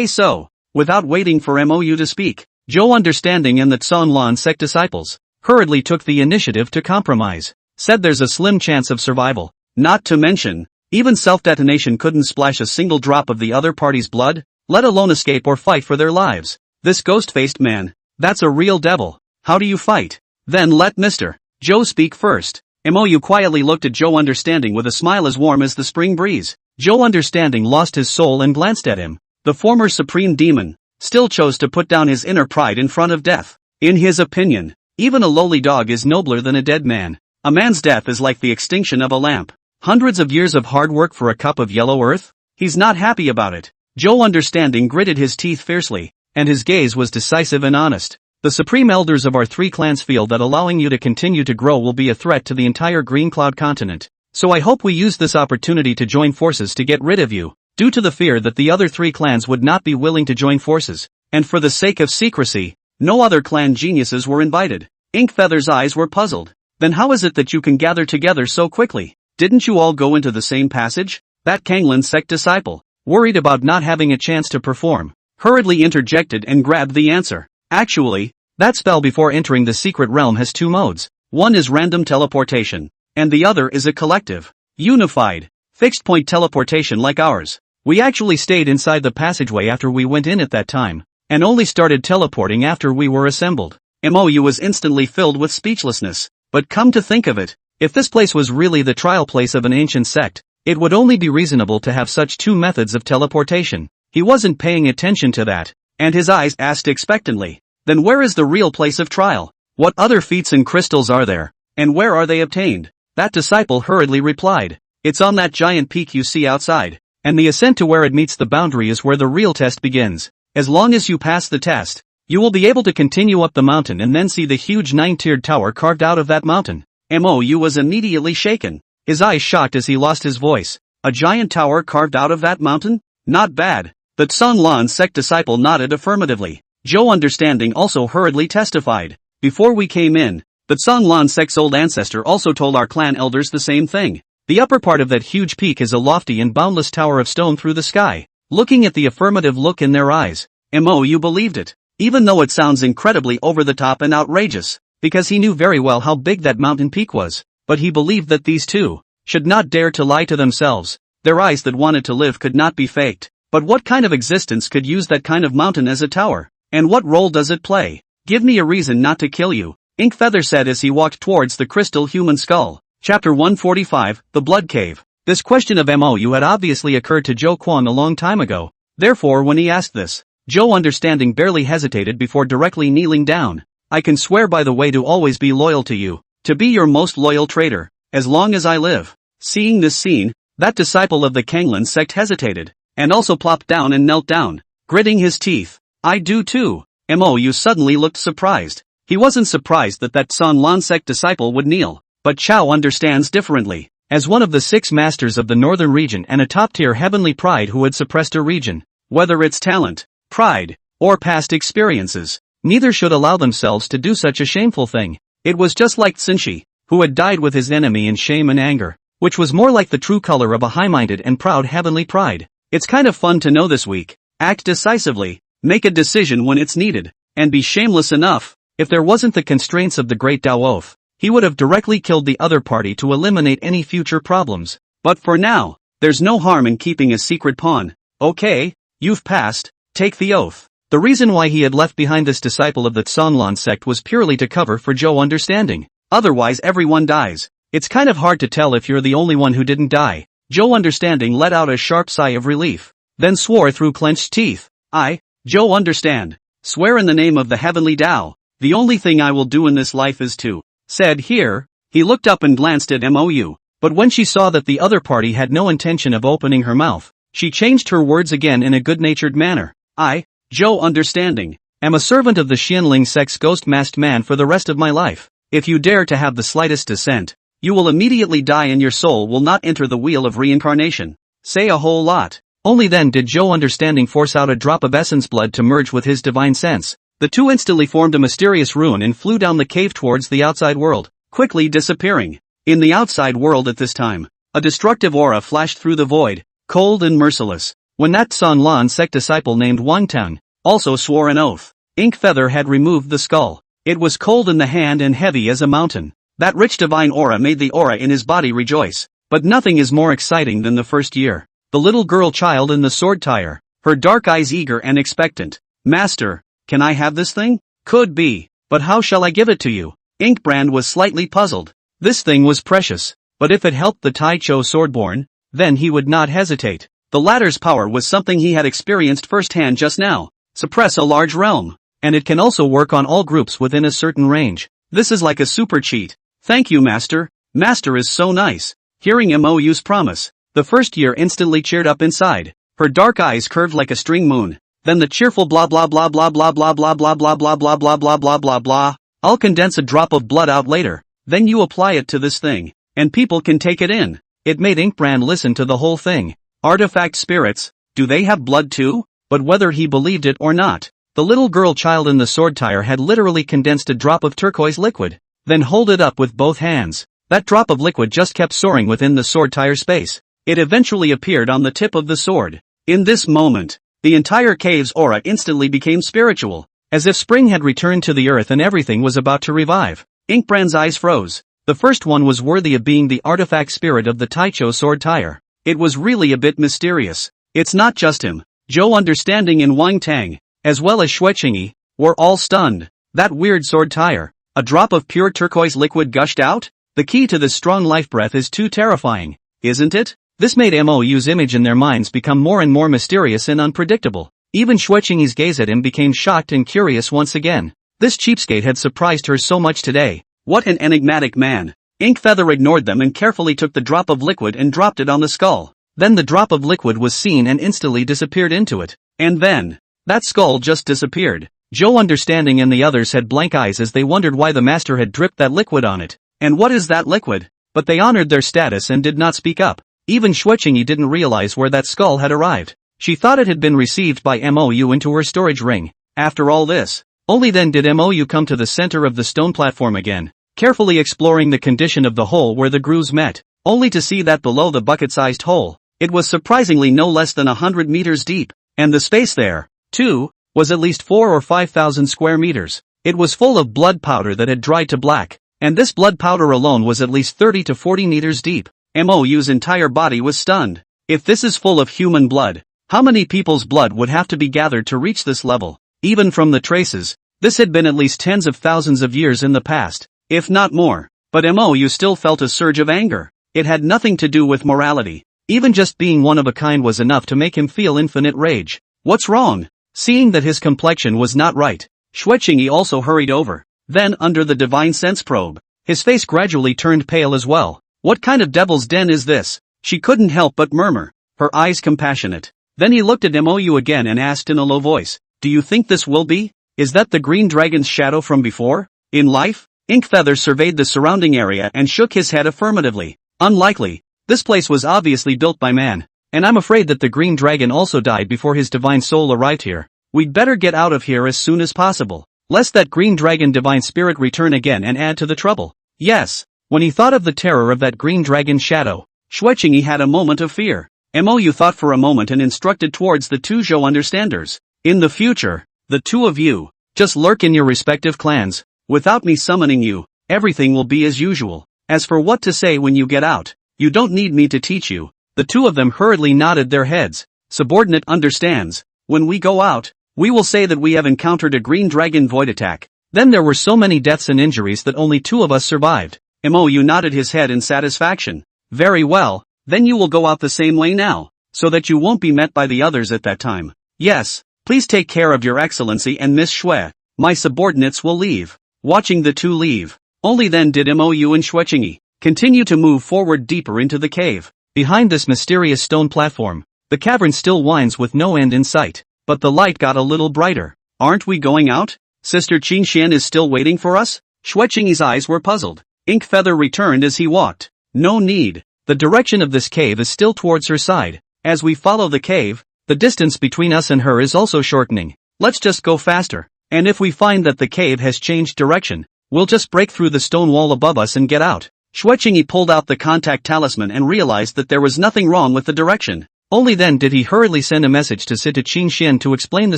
so. Without waiting for Mou to speak, Zhou Understanding and the Canlan Sect disciples hurriedly took the initiative to compromise. Said there's a slim chance of survival. Not to mention, even self-detonation couldn't splash a single drop of the other party's blood, let alone escape or fight for their lives. This ghost-faced man, that's a real devil. How do you fight? Then let Mr. Zhou speak first. Mou quietly looked at Zhou Understanding with a smile as warm as the spring breeze. Zhou Understanding lost his soul and glanced at him. The former supreme demon still chose to put down his inner pride in front of death. In his opinion, even a lowly dog is nobler than a dead man. A man's death is like the extinction of a lamp. Hundreds of years of hard work for a cup of yellow earth? He's not happy about it. Zhou Understanding gritted his teeth fiercely, and his gaze was decisive and honest. The supreme elders of our 3 clans feel that allowing you to continue to grow will be a threat to the entire Green Cloud continent. So I hope we use this opportunity to join forces to get rid of you, due to the fear that the other 3 clans would not be willing to join forces, and for the sake of secrecy, no other clan geniuses were invited. Inkfeather's eyes were puzzled. Then how is it that you can gather together so quickly? Didn't you all go into the same passage? That Canlan Sect disciple, worried about not having a chance to perform, hurriedly interjected and grabbed the answer. Actually, that spell before entering the secret realm has two modes. One is random teleportation, and the other is a collective, unified, fixed-point teleportation like ours. We actually stayed inside the passageway after we went in at that time, and only started teleporting after we were assembled. MOU was instantly filled with speechlessness. But come to think of it, if this place was really the trial place of an ancient sect, it would only be reasonable to have such two methods of teleportation. He wasn't paying attention to that, and his eyes asked expectantly, then where is the real place of trial? What other feats and crystals are there, and where are they obtained? That disciple hurriedly replied, it's on that giant peak you see outside, and the ascent to where it meets the boundary is where the real test begins. As long as you pass the test, you will be able to continue up the mountain and then see the huge 9-tiered tower carved out of that mountain. MOU was immediately shaken, his eyes shocked as he lost his voice. A giant tower carved out of that mountain? Not bad. The Tsonglan sect disciple nodded affirmatively. Zhou Understanding also hurriedly testified. Before we came in, the Tsonglan sect's old ancestor also told our clan elders the same thing. The upper part of that huge peak is a lofty and boundless tower of stone through the sky. Looking at the affirmative look in their eyes, MOU believed it, even though it sounds incredibly over the top and outrageous, because he knew very well how big that mountain peak was, but he believed that these two should not dare to lie to themselves. Their eyes that wanted to live could not be faked. But what kind of existence could use that kind of mountain as a tower? And what role does it play? Give me a reason not to kill you, Inkfeather said as he walked towards the crystal human skull. Chapter 145, The Blood Cave. This question of MOU had obviously occurred to Zhou Quan a long time ago. Therefore when he asked this, Zhou Understanding barely hesitated before directly kneeling down. I can swear by the way to always be loyal to you, to be your most loyal traitor, as long as I live. Seeing this scene, that disciple of the Kanglan sect hesitated, and also plopped down and knelt down, gritting his teeth. I do too. MOU suddenly looked surprised. He wasn't surprised that Tsonglan sect disciple would kneel, but Chao understands differently. As one of the 6 masters of the northern region and a top-tier heavenly pride who had suppressed a region, whether it's talent, pride, or past experiences, neither should allow themselves to do such a shameful thing. It was just like Xinshi, who had died with his enemy in shame and anger, which was more like the true color of a high-minded and proud heavenly pride. It's kind of fun to know this week. Act decisively, make a decision when it's needed, and be shameless enough. If there wasn't the constraints of the Great Tao Oath, he would have directly killed the other party to eliminate any future problems. But for now, there's no harm in keeping a secret pawn. Okay, you've passed, take the oath. The reason why he had left behind this disciple of the Tsonglan sect was purely to cover for Zhou Understanding. Otherwise everyone dies. It's kind of hard to tell if you're the only one who didn't die. Zhou Understanding let out a sharp sigh of relief, then swore through clenched teeth. I, Zhou Understand, swear in the name of the heavenly Tao, the only thing I will do in this life is to, said here. He looked up and glanced at MOU, but when she saw that the other party had no intention of opening her mouth, she changed her words again in a good-natured manner. I, Zhou Understanding, am a servant of the Xianling sect's ghost-masked man for the rest of my life. If you dare to have the slightest dissent, you will immediately die and your soul will not enter the wheel of reincarnation. Say a whole lot. Only then did Zhou Understanding force out a drop of essence blood to merge with his divine sense. The two instantly formed a mysterious rune and flew down the cave towards the outside world, quickly disappearing. In the outside world at this time, a destructive aura flashed through the void, cold and merciless. When that Tsonglan sect disciple named Wang Tang also swore an oath, Inkfeather had removed the skull. It was cold in the hand and heavy as a mountain. That rich divine aura made the aura in his body rejoice. But nothing is more exciting than the first year. The little girl child in the sword tire, her dark eyes eager and expectant. Master, can I have this thing? Could be, but how shall I give it to you? Inkbrand was slightly puzzled. This thing was precious, but if it helped the Taicho swordborn, then he would not hesitate. The latter's power was something he had experienced firsthand just now. Suppress a large realm, and it can also work on all groups within a certain range. This is like a super cheat. Thank you, Master. Master is so nice. Hearing MOU's promise, the first year instantly cheered up inside. Her dark eyes curved like a string moon. Then the cheerful blah blah blah blah blah blah blah blah blah blah blah blah blah blah blah blah. I'll condense a drop of blood out later. Then you apply it to this thing, and people can take it in. It made Inkbrand listen to the whole thing. Artifact spirits, do they have blood too? But whether he believed it or not, the little girl child in the sword tire had literally condensed a drop of turquoise liquid. Then hold it up with both hands. That drop of liquid just kept soaring within the sword tire space. It eventually appeared on the tip of the sword. In this moment, the entire cave's aura instantly became spiritual, as if spring had returned to the earth and everything was about to revive. Inkbrand's eyes froze. The first one was worthy of being the artifact spirit of the Taicho sword tire. It was really a bit mysterious. It's not just him. Zhou Understanding and Wang Tang, as well as Xueqingyi, were all stunned. That weird sword tire. A drop of pure turquoise liquid gushed out? The key to this strong life breath is too terrifying, isn't it? This made MOU's image in their minds become more and more mysterious and unpredictable. Even Xueqingyi's gaze at him became shocked and curious once again. This cheapskate had surprised her so much today. What an enigmatic man. Inkfeather ignored them and carefully took the drop of liquid and dropped it on the skull. Then the drop of liquid was seen and instantly disappeared into it. And then, that skull just disappeared. Zhou Understanding and the others had blank eyes as they wondered why the master had dripped that liquid on it. And what is that liquid? But they honored their status and did not speak up. Even Xueqingyi didn't realize where that skull had arrived. She thought it had been received by MOU into her storage ring. After all this, only then did MOU come to the center of the stone platform again, carefully exploring the condition of the hole where the grooves met, only to see that below the bucket-sized hole, it was surprisingly no less than 100 meters deep, and the space there, too, was at least 4 or 5,000 square meters. It was full of blood powder that had dried to black, and this blood powder alone was at least 30 to 40 meters deep. MOU's entire body was stunned. If this is full of human blood, how many people's blood would have to be gathered to reach this level? Even from the traces, this had been at least tens of thousands of years in the past, if not more. But MOU still felt a surge of anger. It had nothing to do with morality. Even just being one of a kind was enough to make him feel infinite rage. What's wrong? Seeing that his complexion was not right, Xueqingyi also hurried over. Then, under the divine sense probe, his face gradually turned pale as well. What kind of devil's den is this? She couldn't help but murmur, her eyes compassionate. Then he looked at MOU again and asked in a low voice, "Do you think this will be? Is that the green dragon's shadow from before? In life?" Inkfeather surveyed the surrounding area and shook his head affirmatively. Unlikely. This place was obviously built by man, and I'm afraid that the green dragon also died before his divine soul arrived here. We'd better get out of here as soon as possible, lest that green dragon divine spirit return again and add to the trouble. Yes, when he thought of the terror of that green dragon's shadow, Xueqingyi had a moment of fear. MOU thought for a moment and instructed towards the two Zhou Understanders. In the future, the two of you, just lurk in your respective clans. Without me summoning you, everything will be as usual. As for what to say when you get out, you don't need me to teach you. The two of them hurriedly nodded their heads. Subordinate understands. When we go out, we will say that we have encountered a green dragon void attack. Then there were so many deaths and injuries that only two of us survived. MOU nodded his head in satisfaction. Very well, then you will go out the same way now, so that you won't be met by the others at that time. Yes, please take care of your excellency and Miss Xue. My subordinates will leave. Watching the two leave, only then did MOU and Xueqingyi continue to move forward deeper into the cave. Behind this mysterious stone platform, the cavern still winds with no end in sight, but the light got a little brighter. Aren't we going out? Sister Qingxian is still waiting for us? Xueqingyi's eyes were puzzled. Inkfeather returned as he walked. No need. The direction of this cave is still towards her side. As we follow the cave, the distance between us and her is also shortening. Let's just go faster. And if we find that the cave has changed direction, we'll just break through the stone wall above us and get out. Xueqingyi pulled out the contact talisman and realized that there was nothing wrong with the direction. Only then did he hurriedly send a message to Sister Qingxian to explain the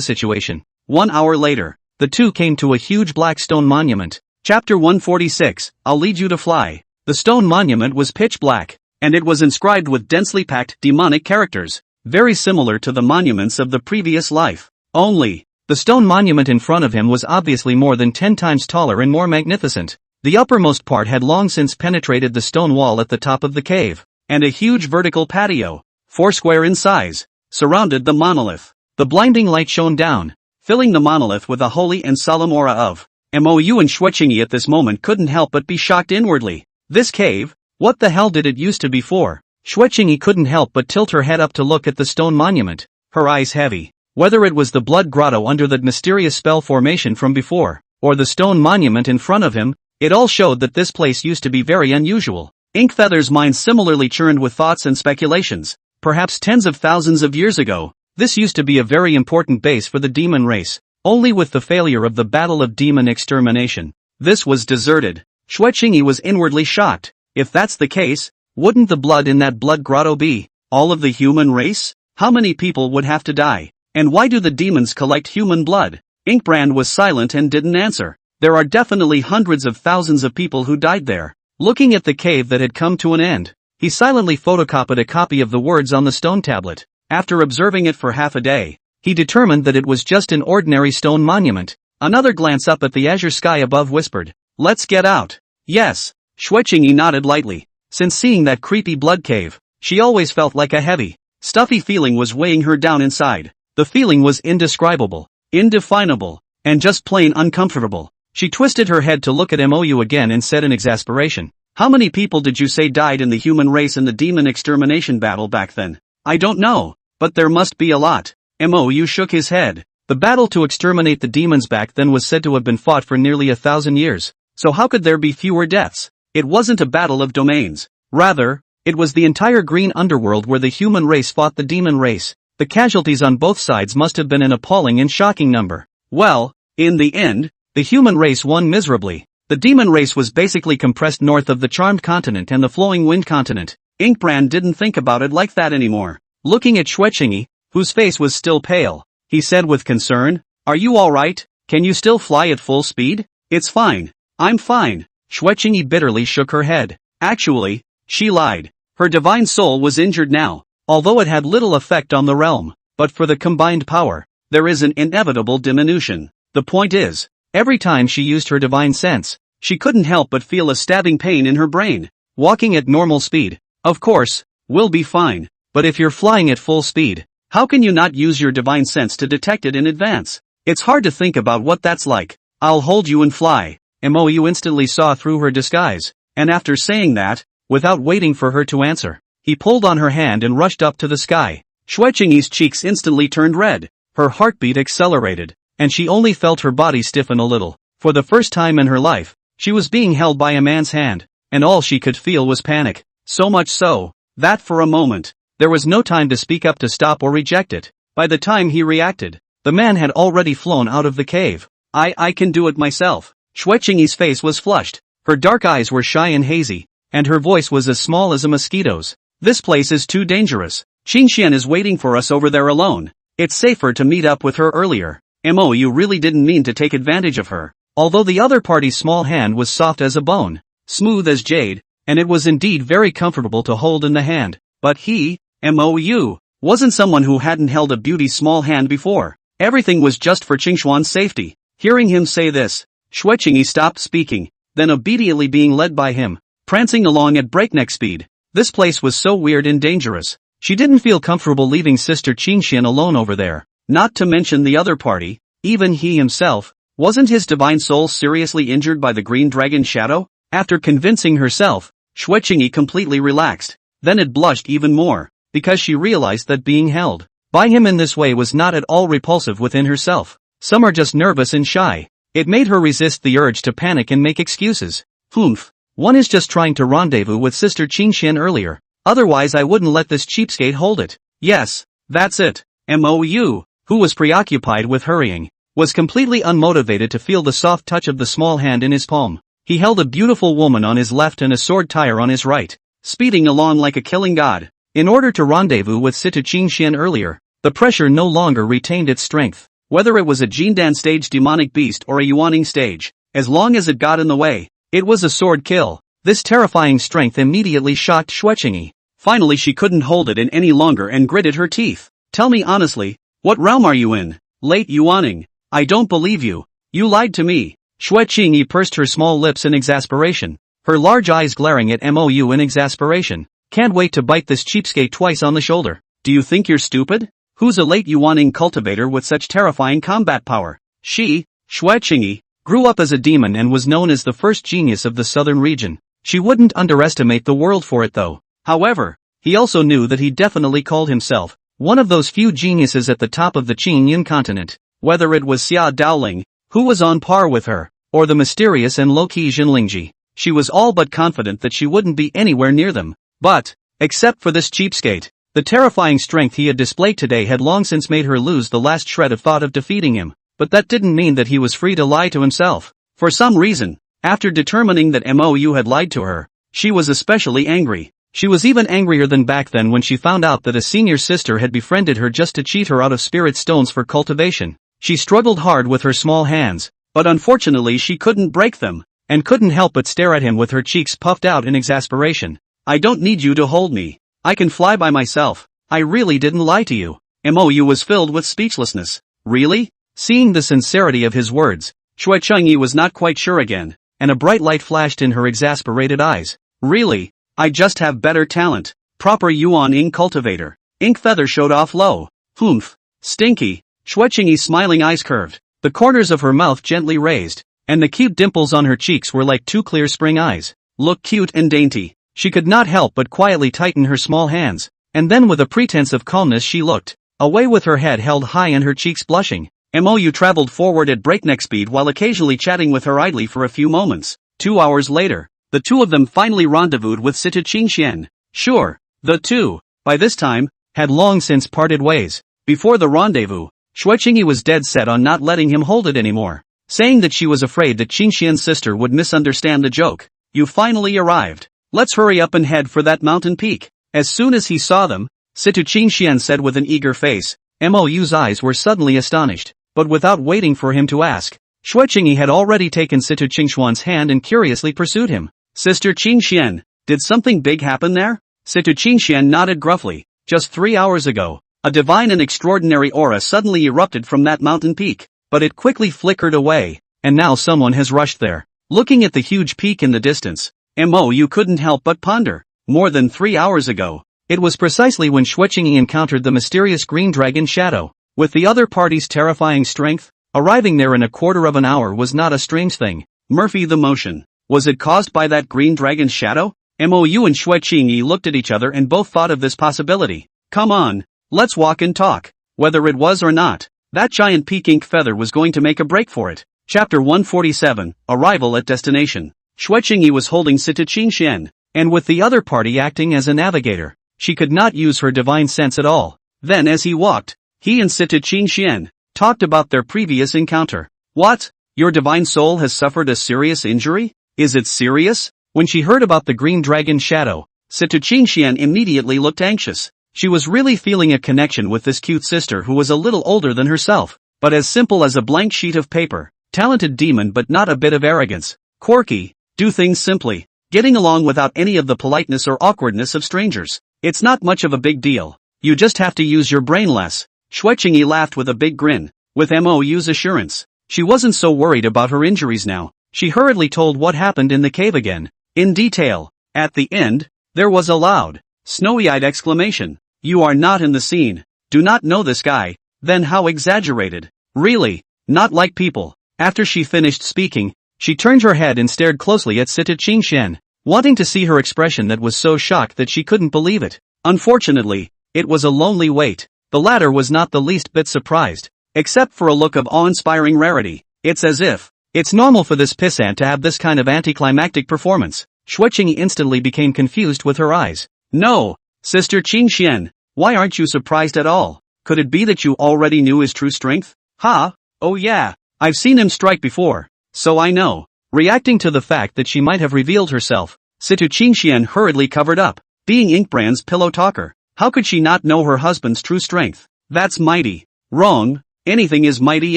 situation. 1 hour later, the two came to a huge black stone monument. Chapter 146, I'll lead you to fly. The stone monument was pitch black, and it was inscribed with densely packed demonic characters, very similar to the monuments of the previous life. Only, the stone monument in front of him was obviously more than 10 times taller and more magnificent. The uppermost part had long since penetrated the stone wall at the top of the cave, and a huge vertical patio, 4 square in size, surrounded the monolith. The blinding light shone down, filling the monolith with a holy and solemn aura of MOU and Xueqingyi at this moment couldn't help but be shocked inwardly. This cave? What the hell did it used to be for? Xueqingyi couldn't help but tilt her head up to look at the stone monument, her eyes heavy. Whether it was the blood grotto under that mysterious spell formation from before, or the stone monument in front of him, it all showed that this place used to be very unusual. Inkfeather's mind similarly churned with thoughts and speculations. Perhaps tens of thousands of years ago, this used to be a very important base for the demon race. Only with the failure of the Battle of Demon Extermination, this was deserted. Xueqingyi was inwardly shocked. If that's the case, wouldn't the blood in that blood grotto be all of the human race? How many people would have to die? And why do the demons collect human blood? Inkbrand was silent and didn't answer. There are definitely hundreds of thousands of people who died there. Looking at the cave that had come to an end, he silently photocopied a copy of the words on the stone tablet. After observing it for half a day, he determined that it was just an ordinary stone monument. Another glance up at the azure sky above whispered, "Let's get out." Yes. Xueqingyi nodded lightly. Since seeing that creepy blood cave, she always felt like a heavy, stuffy feeling was weighing her down inside. The feeling was indescribable, indefinable, and just plain uncomfortable. She twisted her head to look at Mou again and said in exasperation, "How many people did you say died in the human race in the demon extermination battle back then?" "I don't know, but there must be a lot." Mou shook his head. The battle to exterminate the demons back then was said to have been fought for nearly 1,000 years. So how could there be fewer deaths? It wasn't a battle of domains. Rather, it was the entire green underworld where the human race fought the demon race. The casualties on both sides must have been an appalling and shocking number. Well, in the end, the human race won miserably. The demon race was basically compressed north of the Charmed Continent and the Flowing Wind Continent. Inkbrand didn't think about it like that anymore. Looking at Xueqingyi, whose face was still pale, he said with concern, "Are you alright? Can you still fly at full speed?" "It's fine. I'm fine." Xueqingyi bitterly shook her head. Actually, she lied. Her divine soul was injured now, although it had little effect on the realm. But for the combined power, there is an inevitable diminution. The point is, every time she used her divine sense, she couldn't help but feel a stabbing pain in her brain. Walking at normal speed, of course, will be fine. But if you're flying at full speed, how can you not use your divine sense to detect it in advance? It's hard to think about what that's like. "I'll hold you and fly." Mou instantly saw through her disguise, and after saying that, without waiting for her to answer, he pulled on her hand and rushed up to the sky. Xueqingyi's cheeks instantly turned red, her heartbeat accelerated, and she only felt her body stiffen a little. For the first time in her life, she was being held by a man's hand, and all she could feel was panic. So much so, that for a moment, there was no time to speak up to stop or reject it. By the time he reacted, the man had already flown out of the cave. I can do it myself." Xueqingyi's face was flushed, her dark eyes were shy and hazy, and her voice was as small as a mosquito's. "This place is too dangerous. Qingxian is waiting for us over there alone. It's safer to meet up with her earlier." Mou really didn't mean to take advantage of her. Although the other party's small hand was soft as a bone, smooth as jade, and it was indeed very comfortable to hold in the hand, but he, Mou, wasn't someone who hadn't held a beauty's small hand before. Everything was just for Qingxuan's safety. Hearing him say this, Xueqingyi stopped speaking, then obediently being led by him, prancing along at breakneck speed. This place was so weird and dangerous. She didn't feel comfortable leaving Sister Qingxian alone over there. Not to mention the other party, even he himself. Wasn't his divine soul seriously injured by the green dragon's shadow? After convincing herself, Xueqingyi completely relaxed. Then it blushed even more, because she realized that being held by him in this way was not at all repulsive within herself. Some are just nervous and shy. It made her resist the urge to panic and make excuses. "Humph. One is just trying to rendezvous with Sister Qingxian earlier. Otherwise I wouldn't let this cheapskate hold it." "Yes, that's it." Mou, who was preoccupied with hurrying, was completely unmotivated to feel the soft touch of the small hand in his palm. He held a beautiful woman on his left and a sword tire on his right, speeding along like a killing god. In order to rendezvous with Sister Qingxian earlier, the pressure no longer retained its strength. Whether it was a Jindan stage demonic beast or a Yuaning stage, as long as it got in the way, it was a sword kill. This terrifying strength immediately shocked Xueqingyi. Finally she couldn't hold it in any longer and gritted her teeth. "Tell me honestly, what realm are you in?" "Late Yuaning." "I don't believe you. You lied to me." Xueqingyi pursed her small lips in exasperation, her large eyes glaring at Mou in exasperation. "Can't wait to bite this cheapskate twice on the shoulder. Do you think you're stupid? Who's a late Yuaning cultivator with such terrifying combat power?" She, Xueqingyi, grew up as a demon and was known as the first genius of the southern region. She wouldn't underestimate the world for it though. However, he also knew that he definitely called himself one of those few geniuses at the top of the Qingyin continent. Whether it was Xia Daoling, who was on par with her, or the mysterious and low-key Jinlingji, she was all but confident that she wouldn't be anywhere near them. But, except for this cheapskate, the terrifying strength he had displayed today had long since made her lose the last shred of thought of defeating him. But that didn't mean that he was free to lie to himself. For some reason, after determining that Mou had lied to her, she was especially angry. She was even angrier than back then when she found out that a senior sister had befriended her just to cheat her out of spirit stones for cultivation. She struggled hard with her small hands, but unfortunately she couldn't break them, and couldn't help but stare at him with her cheeks puffed out in exasperation. I don't need you to hold me. I can fly by myself. I really didn't lie to you. Mou was filled with speechlessness. Really? Seeing the sincerity of his words, Shui Changyi was not quite sure again, and a bright light flashed in her exasperated eyes. Really? I just have better talent. Proper Yuan Ink cultivator. Ink feather showed off low. Humph. Stinky. Shui Changyi's smiling eyes curved, the corners of her mouth gently raised, and the cute dimples on her cheeks were like two clear spring eyes. Look cute and dainty. She could not help but quietly tighten her small hands, and then with a pretense of calmness she looked away with her head held high and her cheeks blushing. Mou traveled forward at breakneck speed while occasionally chatting with her idly for a few moments. 2 hours later, the two of them finally rendezvoused with Situ Qingxian. Sure, the two, by this time, had long since parted ways. Before the rendezvous, Shui Qingyi was dead set on not letting him hold it anymore, saying that she was afraid that Qingxian's sister would misunderstand the joke. You finally arrived. Let's hurry up and head for that mountain peak. As soon as he saw them, Situ Qingxian said with an eager face. Mou's eyes were suddenly astonished, but without waiting for him to ask, Shui Qingyi had already taken Situ Qingxuan's hand and curiously pursued him. Sister Qingxian, did something big happen there? Situ Qingxian nodded gruffly. Just 3 hours ago, a divine and extraordinary aura suddenly erupted from that mountain peak, but it quickly flickered away, and now someone has rushed there. Looking at the huge peak in the distance, Mou couldn't help but ponder. More than 3 hours ago, it was precisely when Shui Qingyi encountered the mysterious green dragon shadow. With the other party's terrifying strength, arriving there in a quarter of an hour was not a strange thing. Murphy the motion. Was it caused by that green dragon's shadow? Mou and Shui Qingyi looked at each other and both thought of this possibility. Come on, let's walk and talk. Whether it was or not, that giant peak ink feather was going to make a break for it. Chapter 147, Arrival at Destination. Shui Qingyi was holding Situ Qingxian, and with the other party acting as a navigator, she could not use her divine sense at all. Then as he walked, he and Situ Qingxian talked about their previous encounter. What? Your divine soul has suffered a serious injury? Is it serious? When she heard about the green dragon shadow, Situ Qingxian immediately looked anxious. She was really feeling a connection with this cute sister who was a little older than herself, but as simple as a blank sheet of paper. Talented demon but not a bit of arrogance. Quirky, do things simply, getting along without any of the politeness or awkwardness of strangers. It's not much of a big deal. You just have to use your brain less. Shui Qingyi laughed with a big grin. With Mou's assurance, she wasn't so worried about her injuries now. She hurriedly told what happened in the cave again, in detail. At the end, there was a loud, snowy-eyed exclamation. You are not in the scene. Do not know this guy. Then how exaggerated. Really, not like people. After she finished speaking, she turned her head and stared closely at Situ Qingxian, wanting to see her expression that was so shocked that she couldn't believe it. Unfortunately, it was a lonely wait. The latter was not the least bit surprised, except for a look of awe-inspiring rarity. It's as if it's normal for this pissant to have this kind of anticlimactic performance. Shui Qingyi instantly became confused with her eyes. No, Sister Qingxian, why aren't you surprised at all? Could it be that you already knew his true strength? Ha? Oh yeah, I've seen him strike before, so I know. Reacting to the fact that she might have revealed herself, Situ Qingxian hurriedly covered up. Being Inkbrand's pillow talker, how could she not know her husband's true strength? That's mighty. Wrong, anything is mighty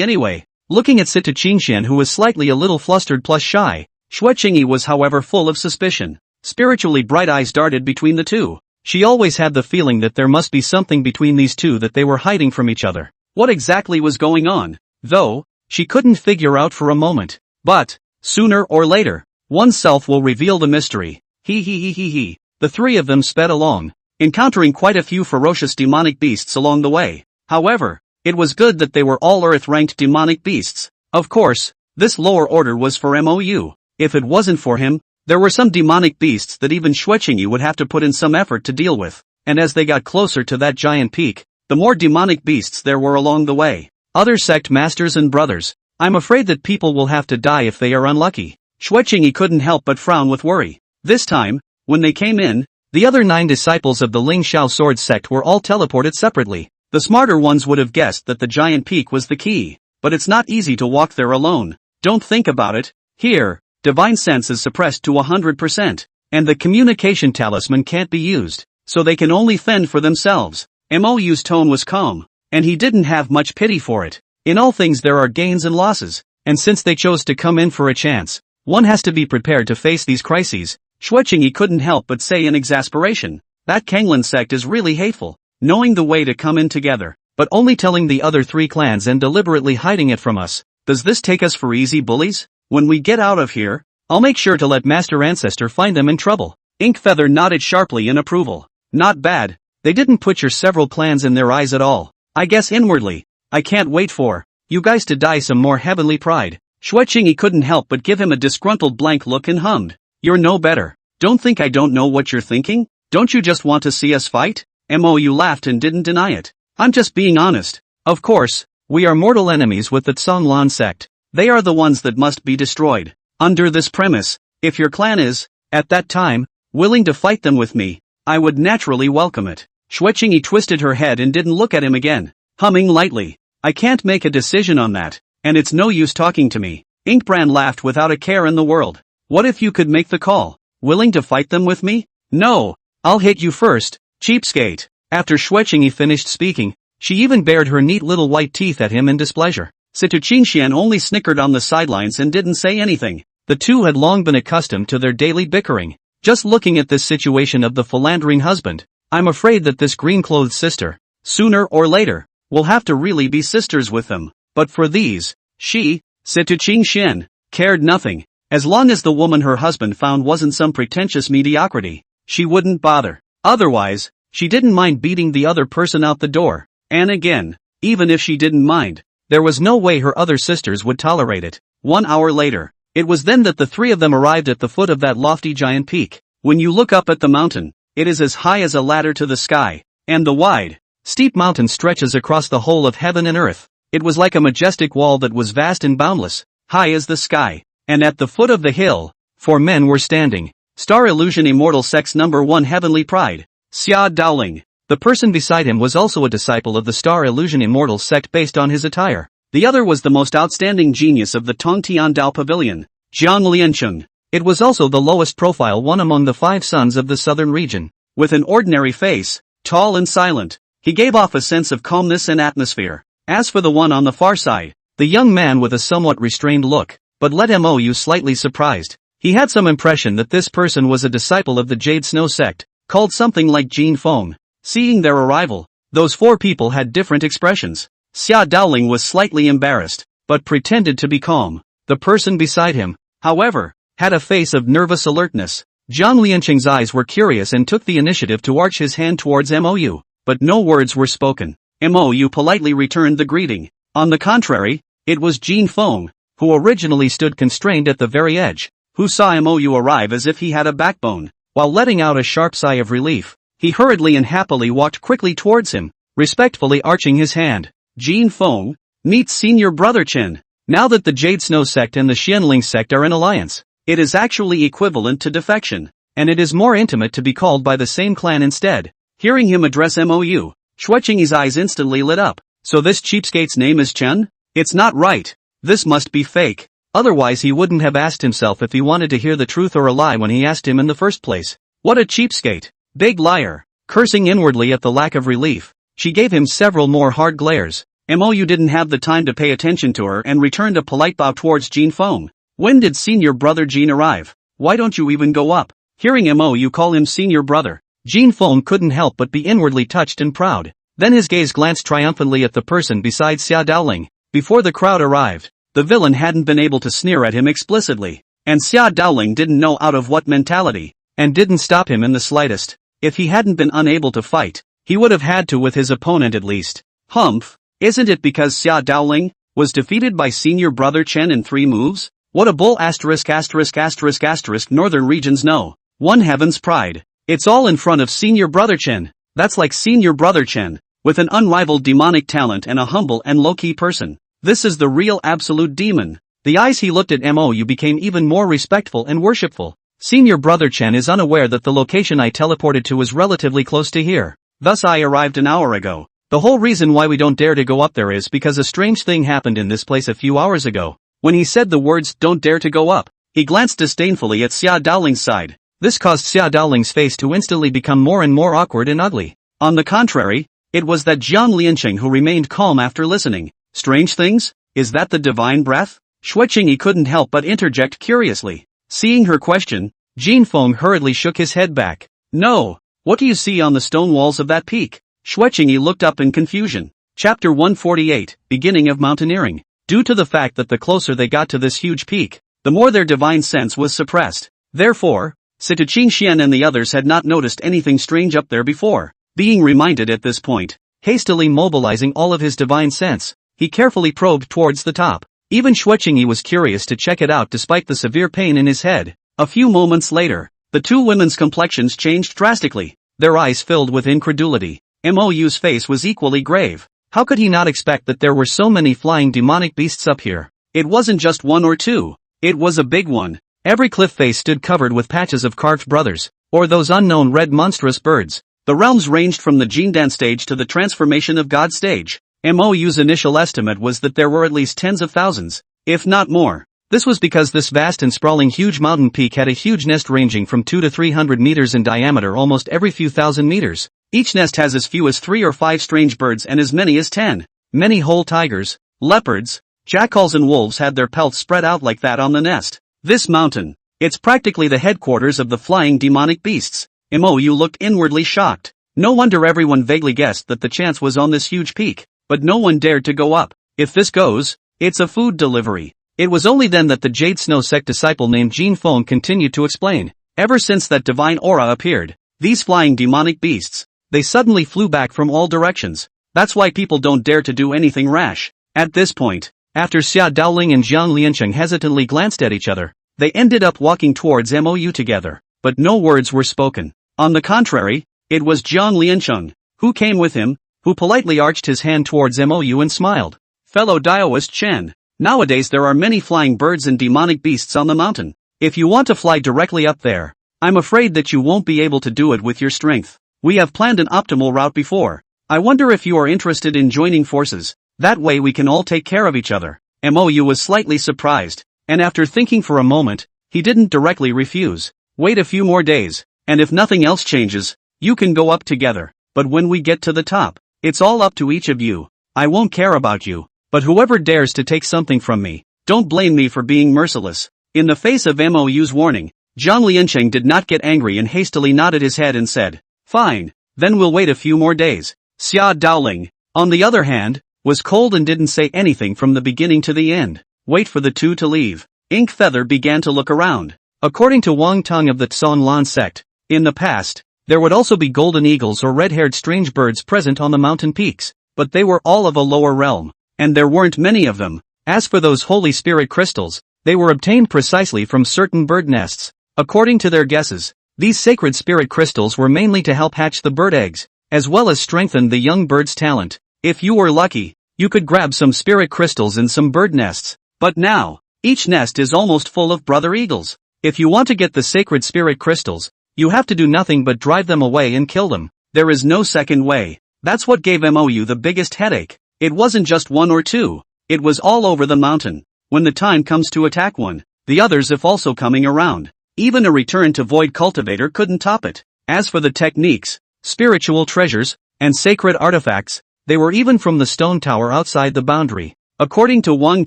anyway. Looking at Situ Qingxian, who was slightly a little flustered plus shy, Shui Qingyi was however full of suspicion. Spiritually bright eyes darted between the two. She always had the feeling that there must be something between these two that they were hiding from each other. What exactly was going on, though, she couldn't figure out for a moment. But, sooner or later, oneself will reveal the mystery. He. The three of them sped along, encountering quite a few ferocious demonic beasts along the way. However, it was good that they were all Earth-ranked demonic beasts. Of course, this lower order was for Mou. If it wasn't for him, there were some demonic beasts that even Shui Qingyi would have to put in some effort to deal with. And as they got closer to that giant peak, the more demonic beasts there were along the way. Other sect masters and brothers, I'm afraid that people will have to die if they are unlucky. Shui Qingyi couldn't help but frown with worry. This time, when they came in, the other 9 disciples of the Ling Shao sword sect were all teleported separately. The smarter ones would have guessed that the giant peak was the key, but it's not easy to walk there alone. Don't think about it. Here, divine sense is suppressed to 100%. and the communication talisman can't be used, so they can only fend for themselves. Mou's tone was calm, and he didn't have much pity for it. In all things there are gains and losses, and since they chose to come in for a chance, one has to be prepared to face these crises. Xueqingyi couldn't help but say in exasperation, that Kanglan sect is really hateful, knowing the way to come in together, but only telling the other 3 clans and deliberately hiding it from us. Does this take us for easy bullies? When we get out of here, I'll make sure to let Master Ancestor find them in trouble. Inkfeather nodded sharply in approval. Not bad, they didn't put your several plans in their eyes at all. I guess inwardly, I can't wait for you guys to die some more heavenly pride. Xueqingyi couldn't help but give him a disgruntled blank look and hummed. You're no better. Don't think I don't know what you're thinking? Don't you just want to see us fight? Mou laughed and didn't deny it. I'm just being honest. Of course, we are mortal enemies with the Tsonglan sect. They are the ones that must be destroyed. Under this premise, if your clan is, at that time, willing to fight them with me, I would naturally welcome it. Xueqingyi twisted her head and didn't look at him again, humming lightly. I can't make a decision on that, and it's no use talking to me. Inkbrand laughed without a care in the world. What if you could make the call? Willing to fight them with me? No, I'll hit you first, cheapskate. After Xueqingyi finished speaking, she even bared her neat little white teeth at him in displeasure. Situ Qingxian only snickered on the sidelines and didn't say anything. The two had long been accustomed to their daily bickering. Just looking at this situation of the philandering husband, I'm afraid that this green-clothed sister, sooner or later, will have to really be sisters with them. But for these, she, Situ Qingxian, cared nothing. As long as the woman her husband found wasn't some pretentious mediocrity, she wouldn't bother. Otherwise, she didn't mind beating the other person out the door. And again, even if she didn't mind, there was no way her other sisters would tolerate it. 1 hour later, it was then that the 3 of them arrived at the foot of that lofty giant peak. When you look up at the mountain, it is as high as a ladder to the sky, and the wide, steep mountain stretches across the whole of heaven and earth. It was like a majestic wall that was vast and boundless, high as the sky. And at the foot of the hill, 4 men were standing. Star Illusion Immortal Sect's number 1 heavenly pride, Xia Daoling. The person beside him was also a disciple of the Star Illusion Immortal Sect based on his attire. The other was the most outstanding genius of the Tongtian Dao Pavilion, Jiang Liancheng. It was also the lowest profile one among the 5 sons of the southern region. With an ordinary face, tall and silent, he gave off a sense of calmness and atmosphere. As for the one on the far side, the young man with a somewhat restrained look, but let Mou slightly surprised. He had some impression that this person was a disciple of the Jade Snow sect, called something like Jin Feng. Seeing their arrival, those 4 people had different expressions. Xia Daoling was slightly embarrassed, but pretended to be calm. The person beside him, however, had a face of nervous alertness. Jiang Liancheng's eyes were curious and took the initiative to arch his hand towards Mou, but no words were spoken. Mou politely returned the greeting. On the contrary, it was Jin Feng, who originally stood constrained at the very edge, who saw Mou arrive as if he had a backbone. While letting out a sharp sigh of relief, he hurriedly and happily walked quickly towards him, respectfully arching his hand. Jin Feng, meet Senior Brother Chen. Now that the Jade Snow sect and the Xianling sect are in alliance, it is actually equivalent to defection, and it is more intimate to be called by the same clan instead. Hearing him address Mou, Xueqingyi's eyes instantly lit up. So this cheapskate's name is Chen? It's not right. This must be fake. Otherwise he wouldn't have asked himself if he wanted to hear the truth or a lie when he asked him in the first place. What a cheapskate. Big liar. Cursing inwardly at the lack of relief, she gave him several more hard glares. Mou didn't have the time to pay attention to her and returned a polite bow towards Jin Feng. When did Senior Brother Jin arrive? Why don't you even go up? Hearing Mou call him Senior Brother, Jin Feng couldn't help but be inwardly touched and proud. Then his gaze glanced triumphantly at the person beside Xia Daoling. Before the crowd arrived, the villain hadn't been able to sneer at him explicitly, and Xia Daoling didn't know out of what mentality, and didn't stop him in the slightest. If he hadn't been unable to fight, he would have had to with his opponent at least. Humph, isn't it because Xia Daoling was defeated by Senior Brother Chen in 3 moves? What a bull ******* northern regions know. One heaven's pride. It's all in front of Senior Brother Chen. That's like Senior Brother Chen, with an unrivaled demonic talent and a humble and low-key person. This is the real absolute demon. The eyes he looked at Mou became even more respectful and worshipful. Senior Brother Chen is unaware that the location I teleported to is relatively close to here. Thus I arrived an hour ago. The whole reason why we don't dare to go up there is because a strange thing happened in this place a few hours ago. When he said the words "don't dare to go up," he glanced disdainfully at Xia Daoling's side. This caused Xia Daoling's face to instantly become more and more awkward and ugly. On the contrary, it was that Jiang Lianqing who remained calm after listening. Strange things? Is that the divine breath? Xue Qingyi couldn't help but interject curiously. Seeing her question, Jin Feng hurriedly shook his head back. No. What do you see on the stone walls of that peak? Xue Qingyi looked up in confusion. Chapter 148, Beginning of Mountaineering. Due to the fact that the closer they got to this huge peak, the more their divine sense was suppressed. Therefore, Sita Qingxian and the others had not noticed anything strange up there before. Being reminded at this point, hastily mobilizing all of his divine sense, he carefully probed towards the top. Even Xue Qingyi was curious to check it out despite the severe pain in his head. A few moments later, the two women's complexions changed drastically. Their eyes filled with incredulity. Mou's face was equally grave. How could he not expect that there were so many flying demonic beasts up here? It wasn't just one or two. It was a big one. Every cliff face stood covered with patches of carved brothers, or those unknown red monstrous birds. The realms ranged from the Jindan stage to the transformation of God stage. Mou's initial estimate was that there were at least tens of thousands, if not more. This was because this vast and sprawling huge mountain peak had a huge nest ranging from 2 to 300 meters in diameter almost every few thousand meters. Each nest has as few as 3 or 5 strange birds and as many as 10. Many whole tigers, leopards, jackals and wolves had their pelts spread out like that on the nest. This mountain, it's practically the headquarters of the flying demonic beasts. Mou looked inwardly shocked. No wonder everyone vaguely guessed that the chance was on this huge peak, but no one dared to go up. If this goes, it's a food delivery. It was only then that the Jade Snow Sect disciple named Jin Feng continued to explain. Ever since that divine aura appeared, these flying demonic beasts, they suddenly flew back from all directions. That's why people don't dare to do anything rash. At this point, after Xia Daoling and Jiang Lianqing hesitantly glanced at each other, they ended up walking towards Mou together, but no words were spoken. On the contrary, it was Jiang Lianqing, who came with him, who politely arched his hand towards Mou and smiled. Fellow Daoist Chen, nowadays there are many flying birds and demonic beasts on the mountain. If you want to fly directly up there, I'm afraid that you won't be able to do it with your strength. We have planned an optimal route before. I wonder if you are interested in joining forces. That way we can all take care of each other. Mou was slightly surprised, and after thinking for a moment, he didn't directly refuse. Wait a few more days, and if nothing else changes, you can go up together. But when we get to the top, it's all up to each of you. I won't care about you, but whoever dares to take something from me, don't blame me for being merciless. In the face of Mou's warning, Jiang Lianqing did not get angry and hastily nodded his head and said, Fine, then we'll wait a few more days. Xia Daoling, on the other hand, was cold and didn't say anything from the beginning to the end. Wait for the two to leave. Ink Feather began to look around. According to Wang Tong of the Tson Lan sect, in the past, there would also be golden eagles or red-haired strange birds present on the mountain peaks, but they were all of a lower realm, and there weren't many of them. As for those holy spirit crystals, they were obtained precisely from certain bird nests. According to their guesses, these sacred spirit crystals were mainly to help hatch the bird eggs, as well as strengthen the young bird's talent. If you were lucky, you could grab some spirit crystals in some bird nests. But now, each nest is almost full of brother eagles. If you want to get the sacred spirit crystals, you have to do nothing but drive them away and kill them. There is no second way. That's what gave Mou the biggest headache. It wasn't just one or two. It was all over the mountain. When the time comes to attack one, the others if also coming around. Even a return to Void Cultivator couldn't top it. As for the techniques, spiritual treasures, and sacred artifacts, they were even from the stone tower outside the boundary. According to Wang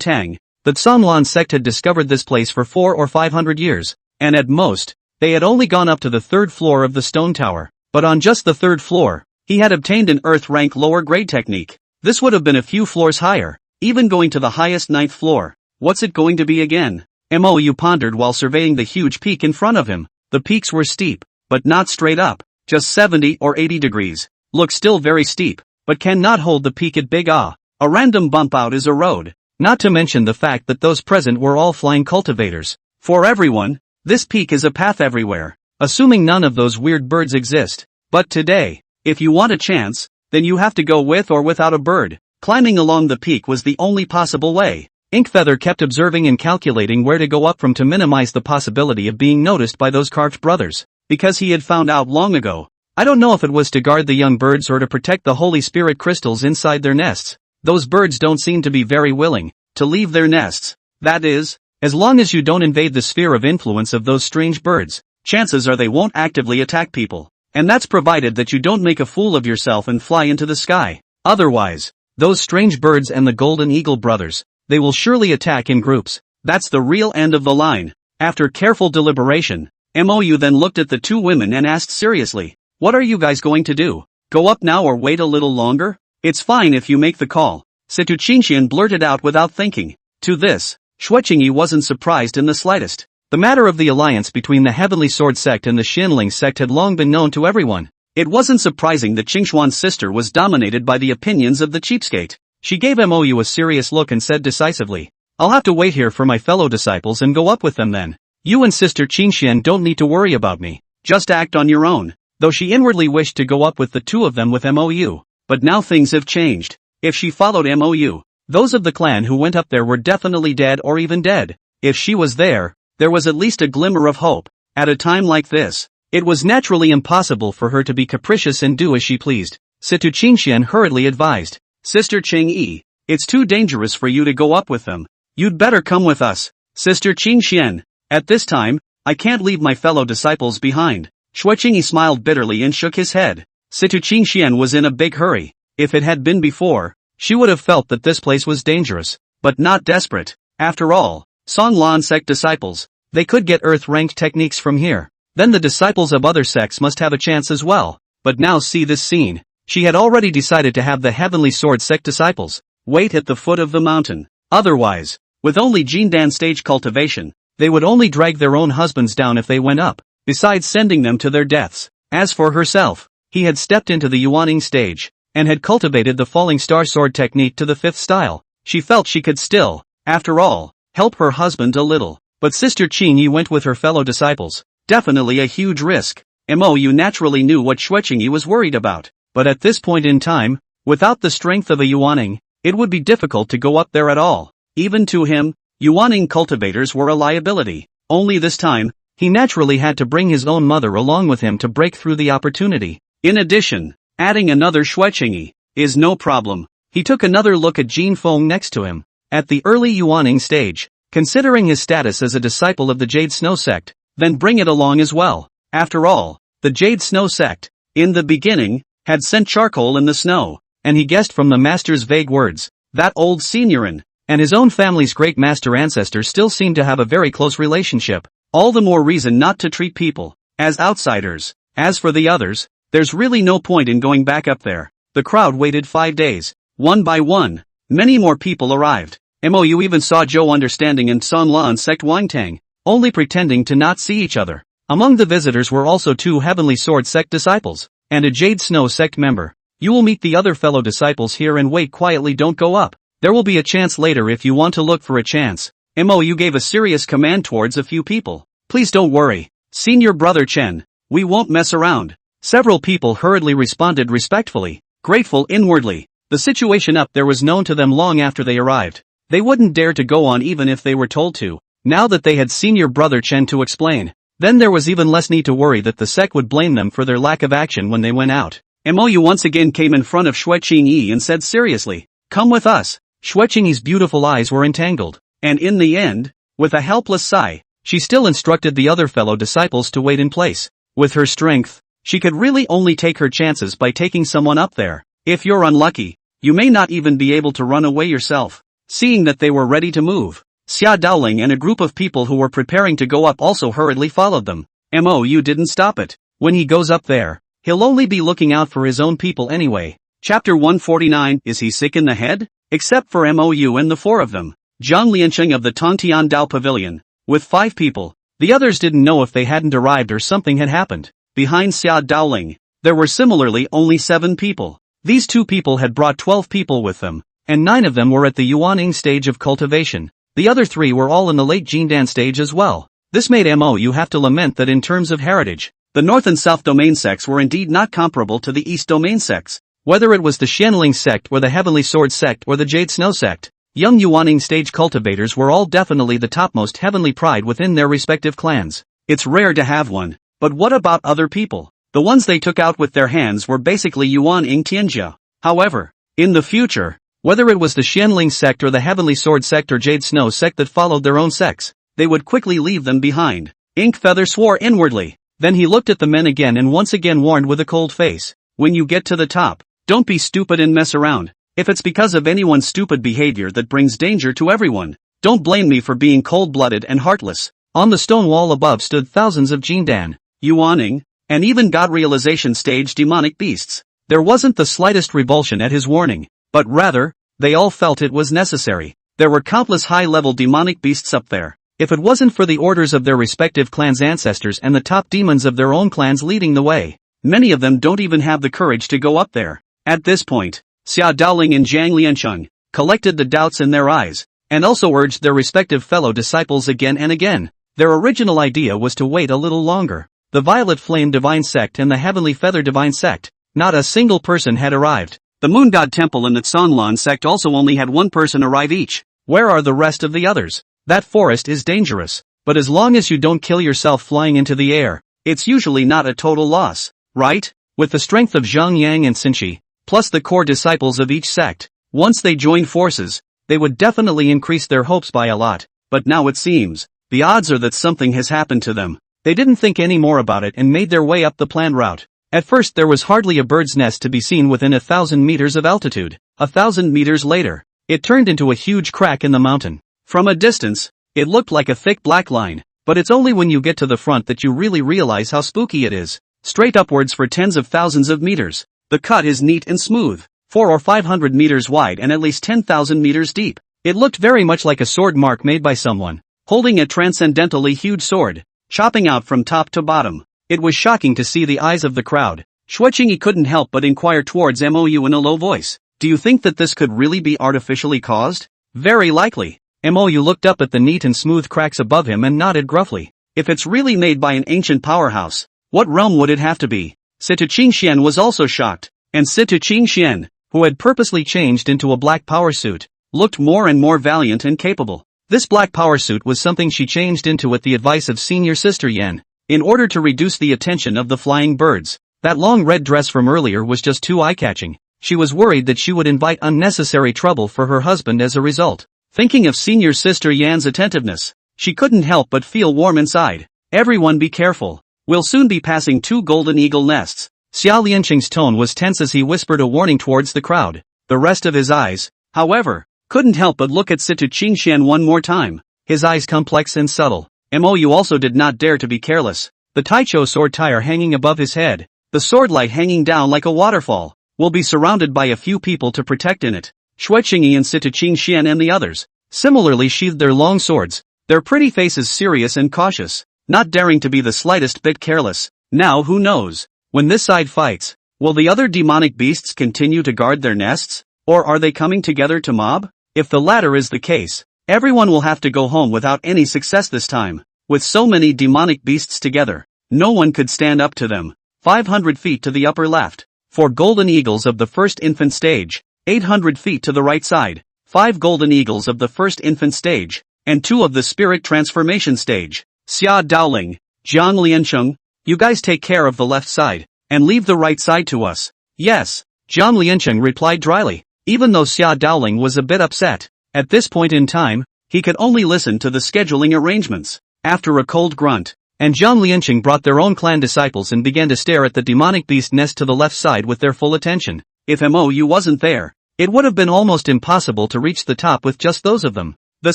Tang, the Tsanlan sect had discovered this place for 400 or 500 years, and at most, they had only gone up to the 3rd floor of the stone tower. But on just the 3rd floor, he had obtained an earth rank lower grade technique. This would have been a few floors higher, even going to the highest 9th floor. What's it going to be again? Mou pondered while surveying the huge peak in front of him. The peaks were steep, but not straight up, just 70 or 80 degrees. Look still very steep, but cannot hold the peak at Big Ah. A random bump out is a road. Not to mention the fact that those present were all flying cultivators. For everyone, this peak is a path everywhere, assuming none of those weird birds exist. But today, if you want a chance, then you have to go with or without a bird. Climbing along the peak was the only possible way. Inkfeather kept observing and calculating where to go up from to minimize the possibility of being noticed by those carved brothers, because he had found out long ago. I don't know if it was to guard the young birds or to protect the holy spirit crystals inside their nests. Those birds don't seem to be very willing to leave their nests. That is, as long as you don't invade the sphere of influence of those strange birds. chances are they won't actively attack people. And that's provided that you don't make a fool of yourself and fly into the sky. Otherwise, those strange birds and the Golden Eagle brothers, they will surely attack in groups. That's the real end of the line. After careful deliberation, Mou then looked at the two women and asked seriously, "What are you guys going to do? Go up now or wait a little longer?" "It's fine if you make the call," Setu Qingxian blurted out without thinking. To this, Xue Qingyi wasn't surprised in the slightest. The matter of the alliance between the Heavenly Sword Sect and the Xianling Sect had long been known to everyone. It wasn't surprising that Qingxuan's sister was dominated by the opinions of the cheapskate. She gave Mou a serious look and said decisively, "I'll have to wait here for my fellow disciples and go up with them then. You and Sister Qingxian don't need to worry about me. Just act on your own." Though she inwardly wished to go up with the two of them with Mou. But now things have changed. If she followed Mou, those of the clan who went up there were definitely dead or even dead. If she was there was at least a glimmer of hope. At a time like this, it was naturally impossible for her to be capricious and do as she pleased. Situ Qingxian hurriedly advised, "Sister Qingyi, it's too dangerous for you to go up with them. You'd better come with us." "Sister Qingxian, at this time, I can't leave my fellow disciples behind." Xue Qingyi smiled bitterly and shook his head. Situ Qingxian was in a big hurry. If it had been before, she would have felt that this place was dangerous, but not desperate. After all, Songlan Sect disciples, they could get Earth-ranked techniques from here. Then the disciples of other sects must have a chance as well. But now see this scene. She had already decided to have the Heavenly Sword Sect disciples wait at the foot of the mountain. Otherwise, with only Jindan stage cultivation, they would only drag their own husbands down if they went up, besides sending them to their deaths. As for herself, he had stepped into the Yuaning stage, and had cultivated the falling star sword technique to the 5th style. She felt she could still, after all, help her husband a little. But Sister Qingyi went with her fellow disciples. Definitely a huge risk. Mou naturally knew what Xue Qingyi was worried about. But at this point in time, without the strength of a Yuaning, it would be difficult to go up there at all. Even to him, Yuaning cultivators were a liability. Only this time, he naturally had to bring his own mother along with him to break through the opportunity. In addition, adding another Xue Qingyi is no problem. He took another look at Jin Feng next to him. At the early Yuaning stage, considering his status as a disciple of the Jade Snow Sect, then bring it along as well. After all, the Jade Snow Sect, in the beginning, had sent charcoal in the snow, and he guessed from the master's vague words, that old seniorin, and his own family's great master ancestors still seemed to have a very close relationship. All the more reason not to treat people as outsiders. As for the others, there's really no point in going back up there. The crowd waited 5 days. One by one, many more people arrived. Mou even saw Zhou Understanding and Songlan Sect Wangtang, only pretending to not see each other. Among the visitors were also 2 Heavenly Sword Sect disciples, and a Jade Snow Sect member. You will meet the other fellow disciples here and wait quietly, don't go up. There will be a chance later if you want to look for a chance. Mou gave a serious command towards a few people. Please don't worry, Senior Brother Chen, we won't mess around. Several people hurriedly responded respectfully, grateful inwardly. The situation up there was known to them long after they arrived. They wouldn't dare to go on even if they were told to. Now that they had Senior Brother Chen to explain, then there was even less need to worry that the sect would blame them for their lack of action when they went out. Mou once again came in front of Xue Qingyi and said seriously, "Come with us." Xue Qingyi's beautiful eyes were entangled, and in the end, with a helpless sigh, she still instructed the other fellow disciples to wait in place. With her strength, she could really only take her chances by taking someone up there. If you're unlucky, you may not even be able to run away yourself. Seeing that they were ready to move, Xia Daoling and a group of people who were preparing to go up also hurriedly followed them. Mou didn't stop it. When he goes up there, he'll only be looking out for his own people anyway. Chapter 149. Is he sick in the head? Except for Mou and the 4 of them, Zhang Liancheng of the Tongtian Dao Pavilion, with 5 people, the others didn't know if they hadn't arrived or something had happened. Behind Xia Daoling, there were similarly only 7 people. These 2 people had brought 12 people with them, and 9 of them were at the Yuaning stage of cultivation. The other 3 were all in the late Jindan stage as well. This made Mou have to lament that in terms of heritage, the North and South Domain sects were indeed not comparable to the East Domain sects. Whether it was the Xianling sect or the Heavenly Sword sect or the Jade Snow sect, young Yuaning stage cultivators were all definitely the topmost heavenly pride within their respective clans. It's rare to have one, but what about other people? The ones they took out with their hands were basically Yuaning Tianjia. However, in the future, whether it was the Xianling sect or the Heavenly Sword sect or Jade Snow sect that followed their own sects, they would quickly leave them behind. Ink Feather swore inwardly. Then he looked at the men again and once again warned with a cold face. When you get to the top, don't be stupid and mess around. If it's because of anyone's stupid behavior that brings danger to everyone, don't blame me for being cold-blooded and heartless. On the stone wall above stood thousands of Jindan, Yuaning, and even God realization stage demonic beasts. There wasn't the slightest revulsion at his warning, but rather, they all felt it was necessary. There were countless high-level demonic beasts up there. If it wasn't for the orders of their respective clans' ancestors and the top demons of their own clans leading the way, many of them don't even have the courage to go up there. At this point, Xia Daoling and Zhang Liancheng collected the doubts in their eyes, and also urged their respective fellow disciples again and again. Their original idea was to wait a little longer. The Violet Flame Divine Sect and the Heavenly Feather Divine Sect, not a single person had arrived. The Moon God Temple and the Tsanlan Sect also only had one person arrive each. Where are the rest of the others? That forest is dangerous, but as long as you don't kill yourself flying into the air, it's usually not a total loss, right? With the strength of Zhang Yang and Xinqi, plus the core disciples of each sect, once they joined forces, they would definitely increase their hopes by a lot. But now it seems, the odds are that something has happened to them. They didn't think any more about it and made their way up the planned route. At first there was hardly a bird's nest to be seen within 1,000 meters of altitude. 1,000 meters later, it turned into a huge crack in the mountain. From a distance, it looked like a thick black line, but it's only when you get to the front that you really realize how spooky it is. Straight upwards for tens of thousands of meters. The cut is neat and smooth, 400 or 500 meters wide and at least 10,000 meters deep. It looked very much like a sword mark made by someone holding a transcendentally huge sword, chopping out from top to bottom. It was shocking to see the eyes of the crowd. Shuiqingi couldn't help but inquire towards Mou in a low voice. Do you think that this could really be artificially caused? Very likely. Mou looked up at the neat and smooth cracks above him and nodded gruffly. If it's really made by an ancient powerhouse, what realm would it have to be? Situ Qingxian was also shocked, and Situ Qingxian, who had purposely changed into a black power suit, looked more and more valiant and capable. This black power suit was something she changed into at the advice of senior sister Yan, in order to reduce the attention of the flying birds. That long red dress from earlier was just too eye-catching. She was worried that she would invite unnecessary trouble for her husband as a result. Thinking of senior sister Yan's attentiveness, she couldn't help but feel warm inside. Everyone be careful. We'll soon be passing 2 golden eagle nests. Xia Lianqing's tone was tense as he whispered a warning towards the crowd. The rest of his eyes, however, couldn't help but look at Situ Qingxian one more time. His eyes complex and subtle. Mou also did not dare to be careless. The Taicho sword tire hanging above his head, the sword light hanging down like a waterfall, will be surrounded by a few people to protect in it. Shuiqingi and Situ Qingxian and the others similarly sheathed their long swords, their pretty faces serious and cautious, not daring to be the slightest bit careless. Now who knows? When this side fights, will the other demonic beasts continue to guard their nests? Or are they coming together to mob? If the latter is the case, everyone will have to go home without any success this time. With so many demonic beasts together, no one could stand up to them. 500 feet to the upper left, 4 golden eagles of the first infant stage. 800 feet to the right side, 5 golden eagles of the first infant stage, and 2 of the spirit transformation stage. Xia Daoling, Zhang Liancheng, you guys take care of the left side, and leave the right side to us. Yes, Zhang Liancheng replied dryly, even though Xia Daoling was a bit upset. At this point in time, he could only listen to the scheduling arrangements. After a cold grunt, and Zhang Liancheng brought their own clan disciples and began to stare at the demonic beast nest to the left side with their full attention. If Mou wasn't there, it would have been almost impossible to reach the top with just those of them. The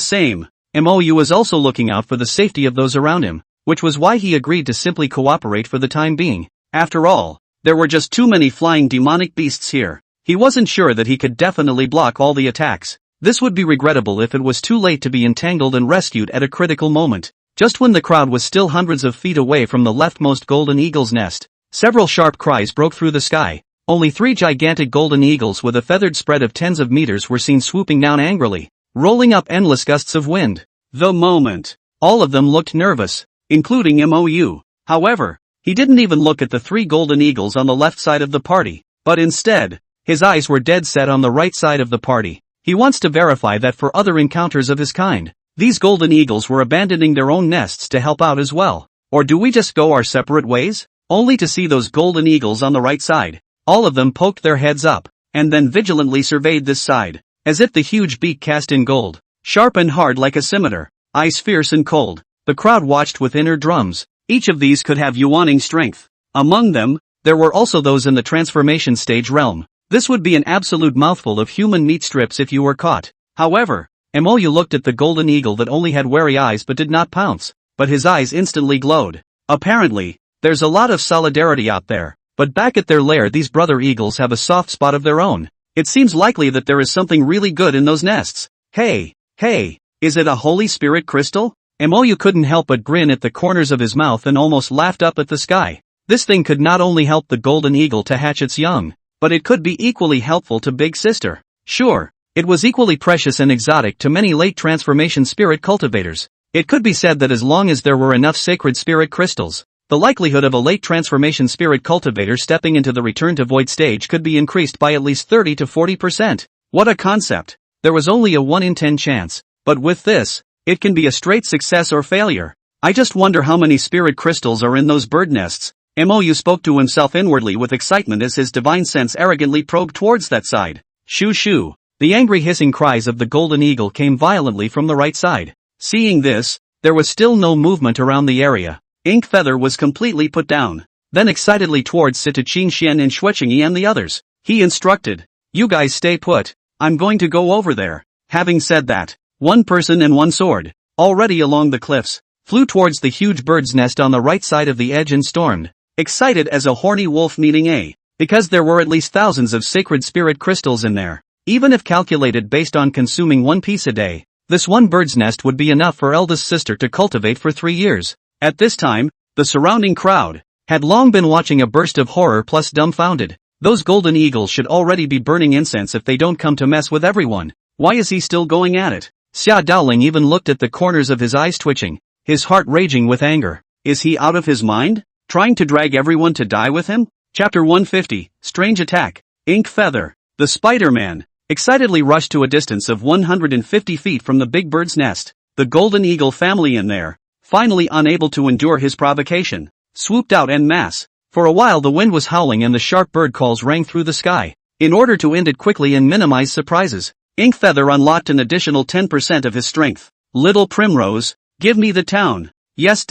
same. Mou was also looking out for the safety of those around him, which was why he agreed to simply cooperate for the time being. After all, there were just too many flying demonic beasts here. He wasn't sure that he could definitely block all the attacks. This would be regrettable if it was too late to be entangled and rescued at a critical moment. Just when the crowd was still hundreds of feet away from the leftmost golden eagle's nest, several sharp cries broke through the sky. Only 3 gigantic golden eagles with a feathered spread of tens of meters were seen swooping down angrily, rolling up endless gusts of wind. The moment, all of them looked nervous, including Mou. However, he didn't even look at the 3 golden eagles on the left side of the party, but instead, his eyes were dead set on the right side of the party. He wants to verify that for other encounters of his kind, these golden eagles were abandoning their own nests to help out as well. Or do we just go our separate ways? Only to see those golden eagles on the right side. All of them poked their heads up, and then vigilantly surveyed this side, as if the huge beak cast in gold, sharp and hard like a scimitar, eyes fierce and cold. The crowd watched with inner drums. Each of these could have Yuaning strength. Among them, there were also those in the transformation stage realm. This would be an absolute mouthful of human meat strips if you were caught. However, Mou looked at the golden eagle that only had wary eyes but did not pounce. But his eyes instantly glowed. Apparently, there's a lot of solidarity out there. But back at their lair these brother eagles have a soft spot of their own. It seems likely that there is something really good in those nests. Hey, is it a holy spirit crystal? Mou couldn't help but grin at the corners of his mouth and almost laughed up at the sky. This thing could not only help the golden eagle to hatch its young, but it could be equally helpful to Big Sister. Sure, it was equally precious and exotic to many late transformation spirit cultivators. It could be said that as long as there were enough sacred spirit crystals, the likelihood of a late transformation spirit cultivator stepping into the return to void stage could be increased by at least 30 to 40%. What a concept! There was only a 1 in 10 chance, but with this, it can be a straight success or failure. I just wonder how many spirit crystals are in those bird nests. Mou spoke to himself inwardly with excitement as his divine sense arrogantly probed towards that side. Shoo shoo! The angry hissing cries of the golden eagle came violently from the right side. Seeing this, there was still no movement around the area. Ink Feather was completely put down. Then excitedly towards Sita Qingxian and Xueqingyi and the others, he instructed, "You guys stay put. I'm going to go over there." Having said that, one person and one sword, already along the cliffs, flew towards the huge bird's nest on the right side of the edge and stormed, excited as a horny wolf meeting a, because there were at least thousands of sacred spirit crystals in there. Even if calculated based on consuming one piece a day, this one bird's nest would be enough for eldest sister to cultivate for 3 years. At this time, the surrounding crowd had long been watching a burst of horror plus dumbfounded. Those golden eagles should already be burning incense if they don't come to mess with everyone. Why is he still going at it? Xia Daoling even looked at the corners of his eyes twitching, his heart raging with anger. Is he out of his mind? Trying to drag everyone to die with him? Chapter 150, Strange Attack. Ink Feather, the Spider-Man, excitedly rushed to a distance of 150 feet from the big bird's nest. The golden eagle family in there, finally unable to endure his provocation, swooped out en masse. For a while the wind was howling and the sharp bird calls rang through the sky. In order to end it quickly and minimize surprises, Ink Feather unlocked an additional 10% of his strength. Little Primrose, give me the town. Yes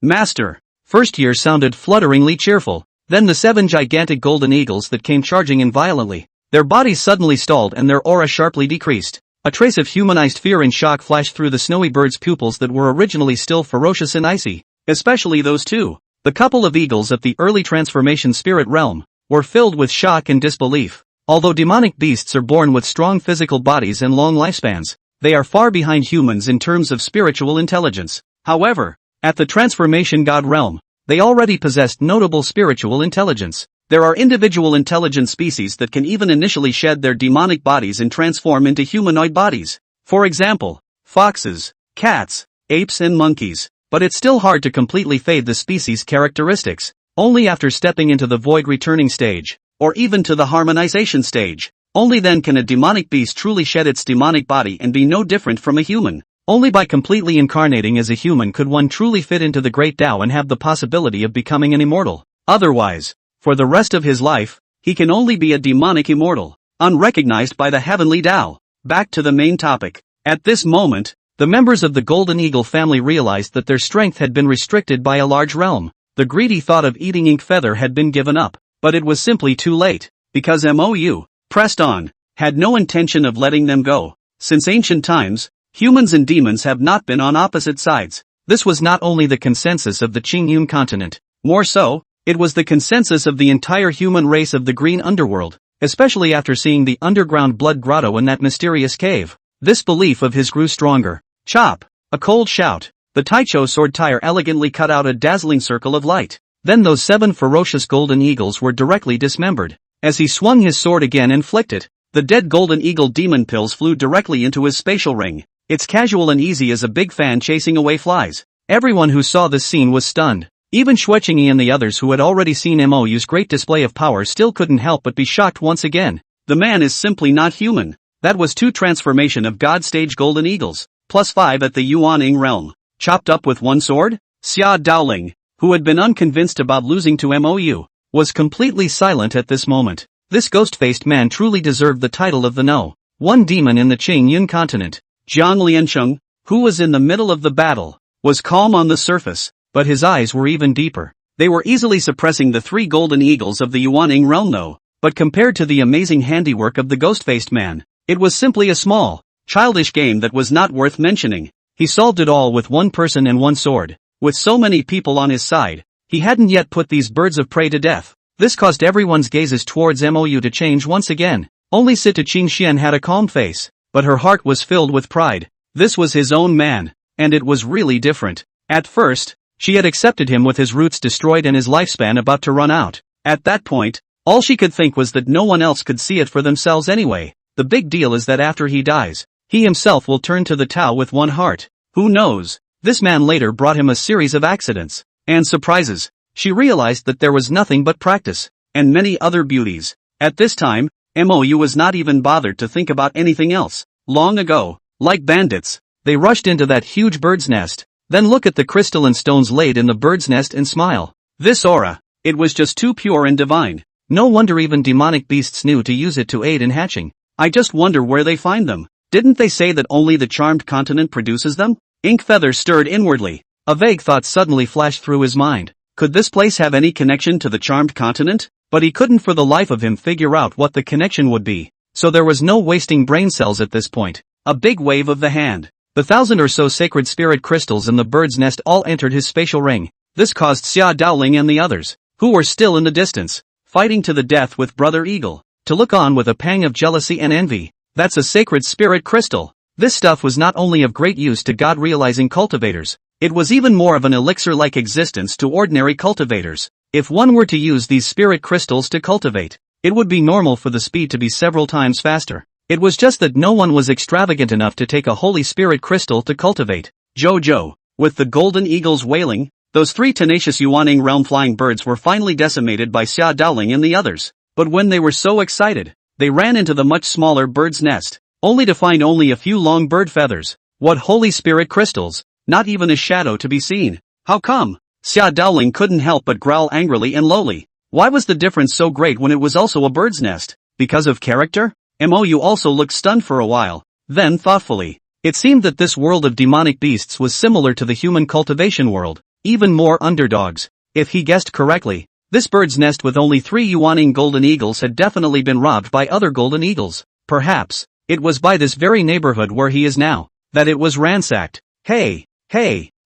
Master. First year sounded flutteringly cheerful. Then the 7 gigantic golden eagles that came charging in violently. Their bodies suddenly stalled and their aura sharply decreased. A trace of humanized fear and shock flashed through the snowy bird's pupils that were originally still ferocious and icy. Especially those two. The couple of eagles at the early transformation spirit realm were filled with shock and disbelief. Although demonic beasts are born with strong physical bodies and long lifespans, they are far behind humans in terms of spiritual intelligence. However, at the transformation god realm, they already possessed notable spiritual intelligence. There are individual intelligent species that can even initially shed their demonic bodies and transform into humanoid bodies. For example, foxes, cats, apes and monkeys. But it's still hard to completely fade the species' characteristics. Only after stepping into the void returning stage, or even to the harmonization stage. Only then can a demonic beast truly shed its demonic body and be no different from a human. Only by completely incarnating as a human could one truly fit into the great Tao and have the possibility of becoming an immortal. Otherwise, for the rest of his life, he can only be a demonic immortal, unrecognized by the heavenly Tao. Back to the main topic. At this moment, the members of the Golden Eagle family realized that their strength had been restricted by a large realm. The greedy thought of eating Ink Feather had been given up, but it was simply too late, because Mou, pressed on, had no intention of letting them go. Since ancient times, humans and demons have not been on opposite sides. This was not only the consensus of the Qingyun continent. More so, it was the consensus of the entire human race of the green underworld, especially after seeing the underground blood grotto in that mysterious cave. This belief of his grew stronger. Chop! A cold shout. The Taicho sword tire elegantly cut out a dazzling circle of light. Then those 7 ferocious golden eagles were directly dismembered. As he swung his sword again and flicked it, the dead golden eagle demon pills flew directly into his spatial ring. It's casual and easy as a big fan chasing away flies. Everyone who saw this scene was stunned. Even Xueqingyi and the others who had already seen Mou's great display of power still couldn't help but be shocked once again. The man is simply not human. That was 2 transformation of God stage golden eagles, plus 5 at the Yuaning realm. Chopped up with one sword? Xia Daoling, who had been unconvinced about losing to Mou, was completely silent at this moment. This ghost-faced man truly deserved the title of the No. 1 demon in the Qingyun continent. Jiang Liansheng, who was in the middle of the battle, was calm on the surface, but his eyes were even deeper. They were easily suppressing the 3 golden eagles of the Yuaning realm though, but compared to the amazing handiwork of the ghost-faced man, it was simply a small, childish game that was not worth mentioning. He solved it all with 1 person and 1 sword. With so many people on his side, he hadn't yet put these birds of prey to death. This caused everyone's gazes towards Mou to change once again. Only Sita Qingxian had a calm face, but her heart was filled with pride. This was his own man, and it was really different. At first, she had accepted him with his roots destroyed and his lifespan about to run out. At that point, all she could think was that no one else could see it for themselves anyway. The big deal is that after he dies, he himself will turn to the Tao with 1 heart. Who knows? This man later brought him a series of accidents and surprises. She realized that there was nothing but practice, and many other beauties. At this time, Mou was not even bothered to think about anything else. Long ago, like bandits, they rushed into that huge bird's nest, then look at the crystalline stones laid in the bird's nest and smile. This aura, it was just too pure and divine. No wonder even demonic beasts knew to use it to aid in hatching. I just wonder where they find them. Didn't they say that only the charmed continent produces them? Ink Feather stirred inwardly. A vague thought suddenly flashed through his mind. Could this place have any connection to the charmed continent? But he couldn't for the life of him figure out what the connection would be. So there was no wasting brain cells at this point. A big wave of the hand. The 1,000 or so sacred spirit crystals in the bird's nest all entered his spatial ring. This caused Xia Daoling and the others, who were still in the distance, fighting to the death with Brother Eagle, to look on with a pang of jealousy and envy. That's a sacred spirit crystal. This stuff was not only of great use to God-realizing cultivators, it was even more of an elixir-like existence to ordinary cultivators. If one were to use these spirit crystals to cultivate, it would be normal for the speed to be several times faster. It was just that no one was extravagant enough to take a holy spirit crystal to cultivate. Jojo, with the golden eagles wailing, those 3 tenacious Yuaning realm flying birds were finally decimated by Xia Daoling and the others. But when they were so excited, they ran into the much smaller bird's nest, only to find only a few long bird feathers. What holy spirit crystals? Not even a shadow to be seen. How come? Xia Daoling couldn't help but growl angrily and lowly. Why was the difference so great when it was also a bird's nest? Because of character? Mou also looked stunned for a while, then thoughtfully. It seemed that this world of demonic beasts was similar to the human cultivation world, even more underdogs. If he guessed correctly, this bird's nest with only 3 Yuaning golden eagles had definitely been robbed by other golden eagles. Perhaps, it was by this very neighborhood where he is now, that it was ransacked. Hey,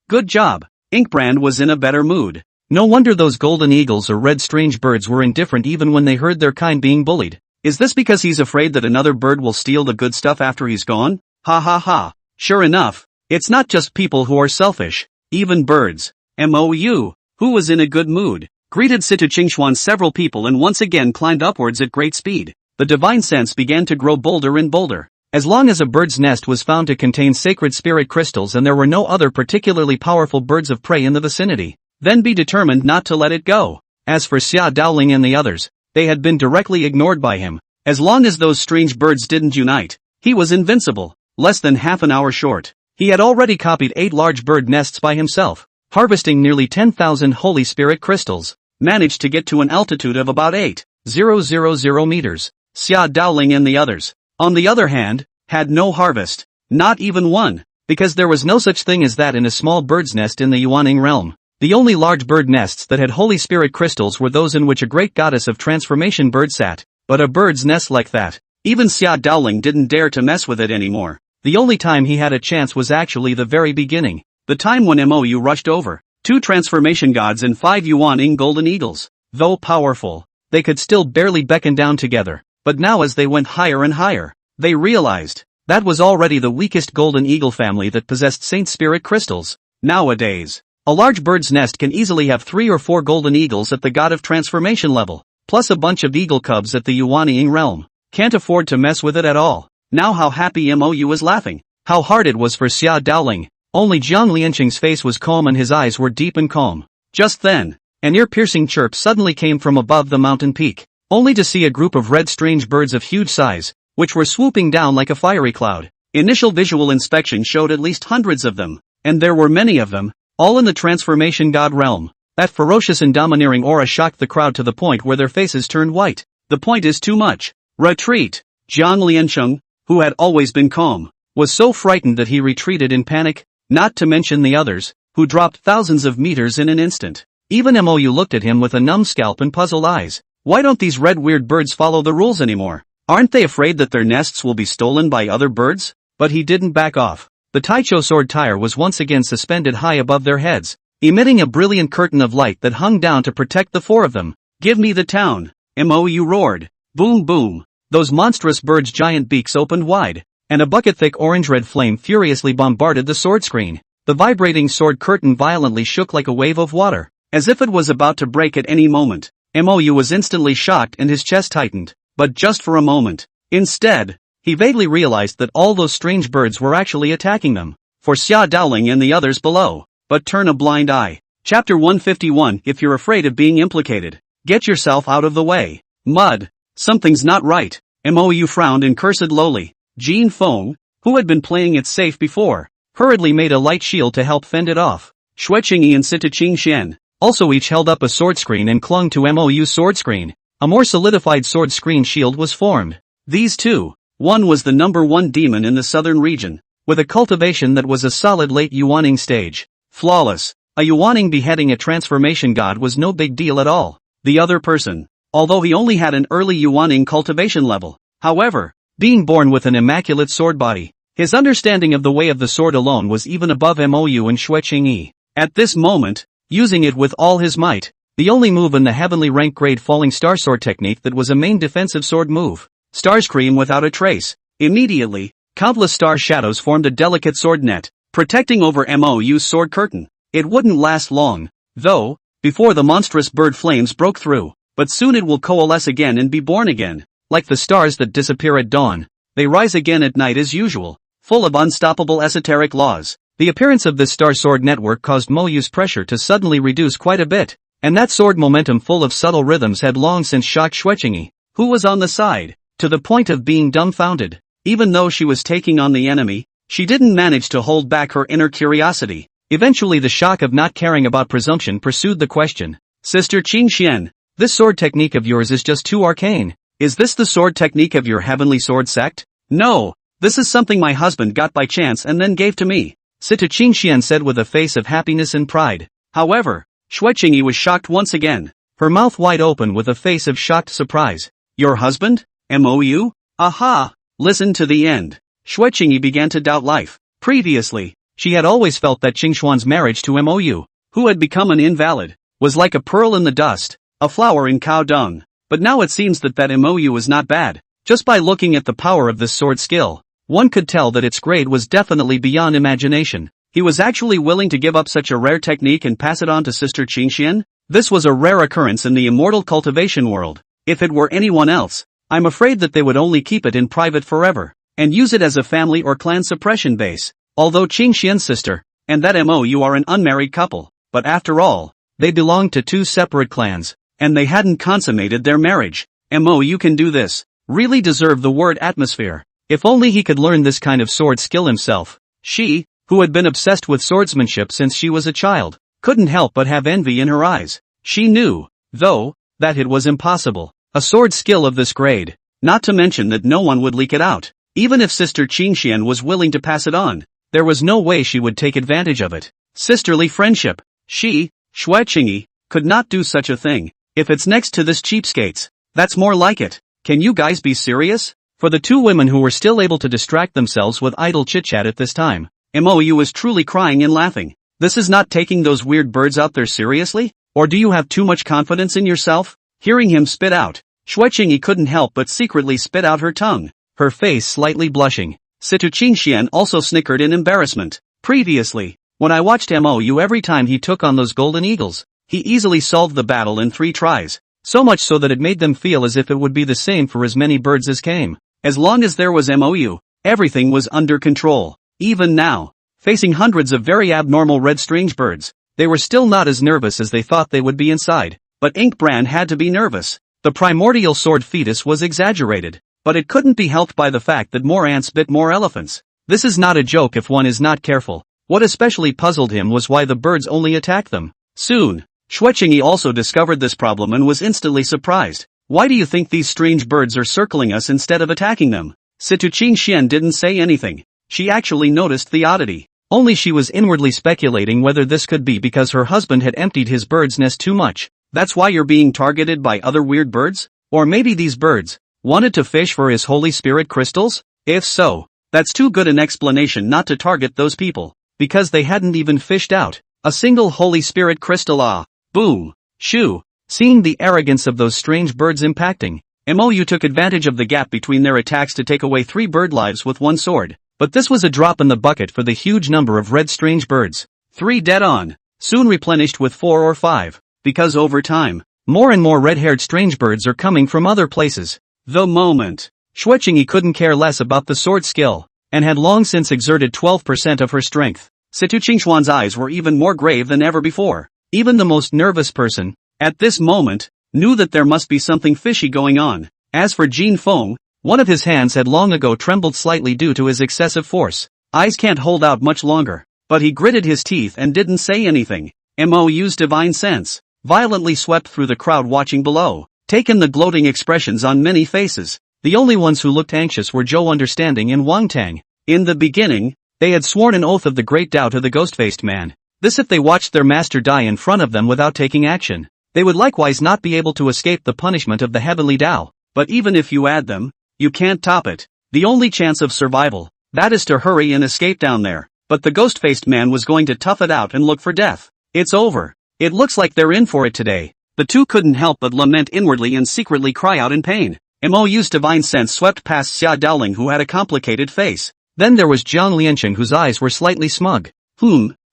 good job. Inkbrand was in a better mood. No wonder those golden eagles or red strange birds were indifferent even when they heard their kind being bullied. Is this because he's afraid that another bird will steal the good stuff after he's gone? Ha ha ha. Sure enough, it's not just people who are selfish, even birds. Mou, who was in a good mood, greeted Sita Qingxuan several people and once again climbed upwards at great speed. The divine sense began to grow bolder and bolder. As long as a bird's nest was found to contain sacred spirit crystals and there were no other particularly powerful birds of prey in the vicinity, then be determined not to let it go. As for Xia Daoling and the others, they had been directly ignored by him. As long as those strange birds didn't unite, he was invincible. Less than half an hour short, he had already copied 8 large bird nests by himself, harvesting nearly 10,000 holy spirit crystals, managed to get to an altitude of about 8,000 meters. Xia Daoling and the others, on the other hand, had no harvest, not even one, because there was no such thing as that in a small bird's nest in the Yuaning realm. The only large bird nests that had holy spirit crystals were those in which a great goddess of transformation bird sat, but a bird's nest like that, even Xia Daoling didn't dare to mess with it anymore. The only time he had a chance was actually the very beginning, the time when Mou rushed over. 2 transformation gods and 5 Yuaning golden eagles. Though powerful, they could still barely beckon down together, but now as they went higher and higher, they realized that was already the weakest golden eagle family that possessed saint spirit crystals. Nowadays, a large bird's nest can easily have 3 or 4 golden eagles at the god of transformation level, plus a bunch of eagle cubs at the Yuaning realm. Can't afford to mess with it at all. Now how happy Mou was laughing. How hard it was for Xia Daoling. Only Jiang Lianqing's face was calm and his eyes were deep and calm. Just then, an ear-piercing chirp suddenly came from above the mountain peak, only to see a group of red strange birds of huge size, which were swooping down like a fiery cloud. Initial visual inspection showed at least hundreds of them, and there were many of them, all in the transformation god realm. That ferocious and domineering aura shocked the crowd to the point where their faces turned white. The point is too much. Retreat! Jiang Lianqing, who had always been calm, was so frightened that he retreated in panic, not to mention the others. who dropped thousands of meters in an instant. Even MOU looked at him with a numb scalp and puzzled eyes. Why don't these red weird birds follow the rules anymore? Aren't they afraid that their nests will be stolen by other birds? But he didn't back off. The Taicho sword tire was once again suspended high above their heads, emitting a brilliant curtain of light that hung down to protect the four of them. Give me the town! MOU roared. Boom boom. Those monstrous birds' giant beaks opened wide, and a bucket-thick orange-red flame furiously bombarded the sword screen. The vibrating sword curtain violently shook like a wave of water, as if it was about to break at any moment. MOU was instantly shocked and his chest tightened, but just for a moment. Instead, he vaguely realized that all those strange birds were actually attacking them, for Xia Dowling and the others below. But turn a blind eye. Chapter 151. If you're afraid of being implicated, get yourself out of the way. Mud. Something's not right. MOU frowned and cursed lowly. Jean Feng, who had been playing it safe before, hurriedly made a light shield to help fend it off. Xue Qingyi and Sita Qingxian also each held up a sword screen and clung to MOU's sword screen. A more solidified sword screen shield was formed. These two. One was the #1 demon in the southern region, with a cultivation that was a solid late Yuaning stage. Flawless. A Yuaning beheading a transformation god was no big deal at all. The other person, although he only had an early Yuaning cultivation level, however, being born with an immaculate sword body, his understanding of the way of the sword alone was even above MOU and Xue Qingyi. At this moment, using it with all his might, the only move in the heavenly rank grade falling star sword technique that was a main defensive sword move. Starscream without a trace. Immediately, countless star shadows formed a delicate sword net, protecting over MOU's sword curtain. It wouldn't last long, though, before the monstrous bird flames broke through, but soon it will coalesce again and be born again. Like the stars that disappear at dawn, they rise again at night as usual, full of unstoppable esoteric laws. The appearance of this star sword network caused MOU's pressure to suddenly reduce quite a bit, and that sword momentum full of subtle rhythms had long since shocked Xue Qingyi, who was on the side, to the point of being dumbfounded. Even though she was taking on the enemy, she didn't manage to hold back her inner curiosity. Eventually the shock of not caring about presumption pursued the question. Sister Qingxian, this sword technique of yours is just too arcane. Is this the sword technique of your heavenly sword sect? No, this is something my husband got by chance and then gave to me, Sita Qingxian said with a face of happiness and pride. However, Xue Qingyi was shocked once again, her mouth wide open with a face of shocked surprise. Your husband? MOU? Aha! Listen to the end. Xue Qingyi began to doubt life. Previously, she had always felt that Qingxuan's marriage to MOU, who had become an invalid, was like a pearl in the dust, a flower in cow dung. But now it seems that MOU was not bad. Just by looking at the power of this sword skill, one could tell that its grade was definitely beyond imagination. He was actually willing to give up such a rare technique and pass it on to Sister Qingxian? This was a rare occurrence in the immortal cultivation world. If it were anyone else, I'm afraid that they would only keep it in private forever, and use it as a family or clan suppression base. Although Qingxian's sister, and that MOU are an unmarried couple, but after all, they belonged to two separate clans, and they hadn't consummated their marriage. MOU can do this, really deserve the word atmosphere. If only he could learn this kind of sword skill himself. She, who had been obsessed with swordsmanship since she was a child, couldn't help but have envy in her eyes. She knew, though, that it was impossible. A sword skill of this grade, not to mention that no one would leak it out. Even if Sister Qingxian was willing to pass it on, there was no way she would take advantage of it. Sisterly friendship. She, Xue Qingyi, could not do such a thing. If it's next to this cheapskates, that's more like it. Can you guys be serious? For the two women who were still able to distract themselves with idle chit-chat at this time, MOU was truly crying and laughing. This is not taking those weird birds out there seriously? Or do you have too much confidence in yourself? Hearing him spit out, Xue Qingyi couldn't help but secretly spit out her tongue, her face slightly blushing. Situ Qingxian also snickered in embarrassment. Previously, when I watched MOU every time he took on those golden eagles, he easily solved the battle in 3 tries. So much so that it made them feel as if it would be the same for as many birds as came. As long as there was MOU, everything was under control. Even now, facing hundreds of very abnormal red strange birds, they were still not as nervous as they thought they would be inside. But Ink Brand had to be nervous. The primordial sword fetus was exaggerated, but it couldn't be helped by the fact that more ants bit more elephants. This is not a joke if one is not careful. What especially puzzled him was why the birds only attacked them. Soon, Xue Qingyi also discovered this problem and was instantly surprised. Why do you think these strange birds are circling us instead of attacking them? Situ Qingxian didn't say anything. She actually noticed the oddity. Only she was inwardly speculating whether this could be because her husband had emptied his bird's nest too much. That's why you're being targeted by other weird birds? Or maybe these birds wanted to fish for his Holy Spirit crystals? If so, that's too good an explanation not to target those people, because they hadn't even fished out a single Holy Spirit crystal. Boom. Shoo. Seeing the arrogance of those strange birds impacting, MOU took advantage of the gap between their attacks to take away 3 bird lives with one sword. But this was a drop in the bucket for the huge number of red strange birds. 3 dead on, soon replenished with 4 or 5, because over time, more and more red-haired strange birds are coming from other places. The moment Xueqingyi couldn't care less about the sword skill, and had long since exerted 12% of her strength. Situ Qingxuan's eyes were even more grave than ever before. Even the most nervous person, at this moment, knew that there must be something fishy going on. As for Jin Feng, one of his hands had long ago trembled slightly due to his excessive force. Eyes can't hold out much longer, but he gritted his teeth and didn't say anything. MOU's divine sense violently swept through the crowd watching below, taking the gloating expressions on many faces. The only ones who looked anxious were Zhou Understanding and Wang Tang. In the beginning, they had sworn an oath of the great Tao to the ghost-faced man. This if they watched their master die in front of them without taking action. They would likewise not be able to escape the punishment of the heavenly Tao. But even if you add them, you can't top it. The only chance of survival, that is to hurry and escape down there. But the ghost-faced man was going to tough it out and look for death. It's over. It looks like they're in for it today. The two couldn't help but lament inwardly and secretly cry out in pain. MOU's divine sense swept past Xia Daoling, who had a complicated face. Then there was Jiang Liancheng, whose eyes were slightly smug.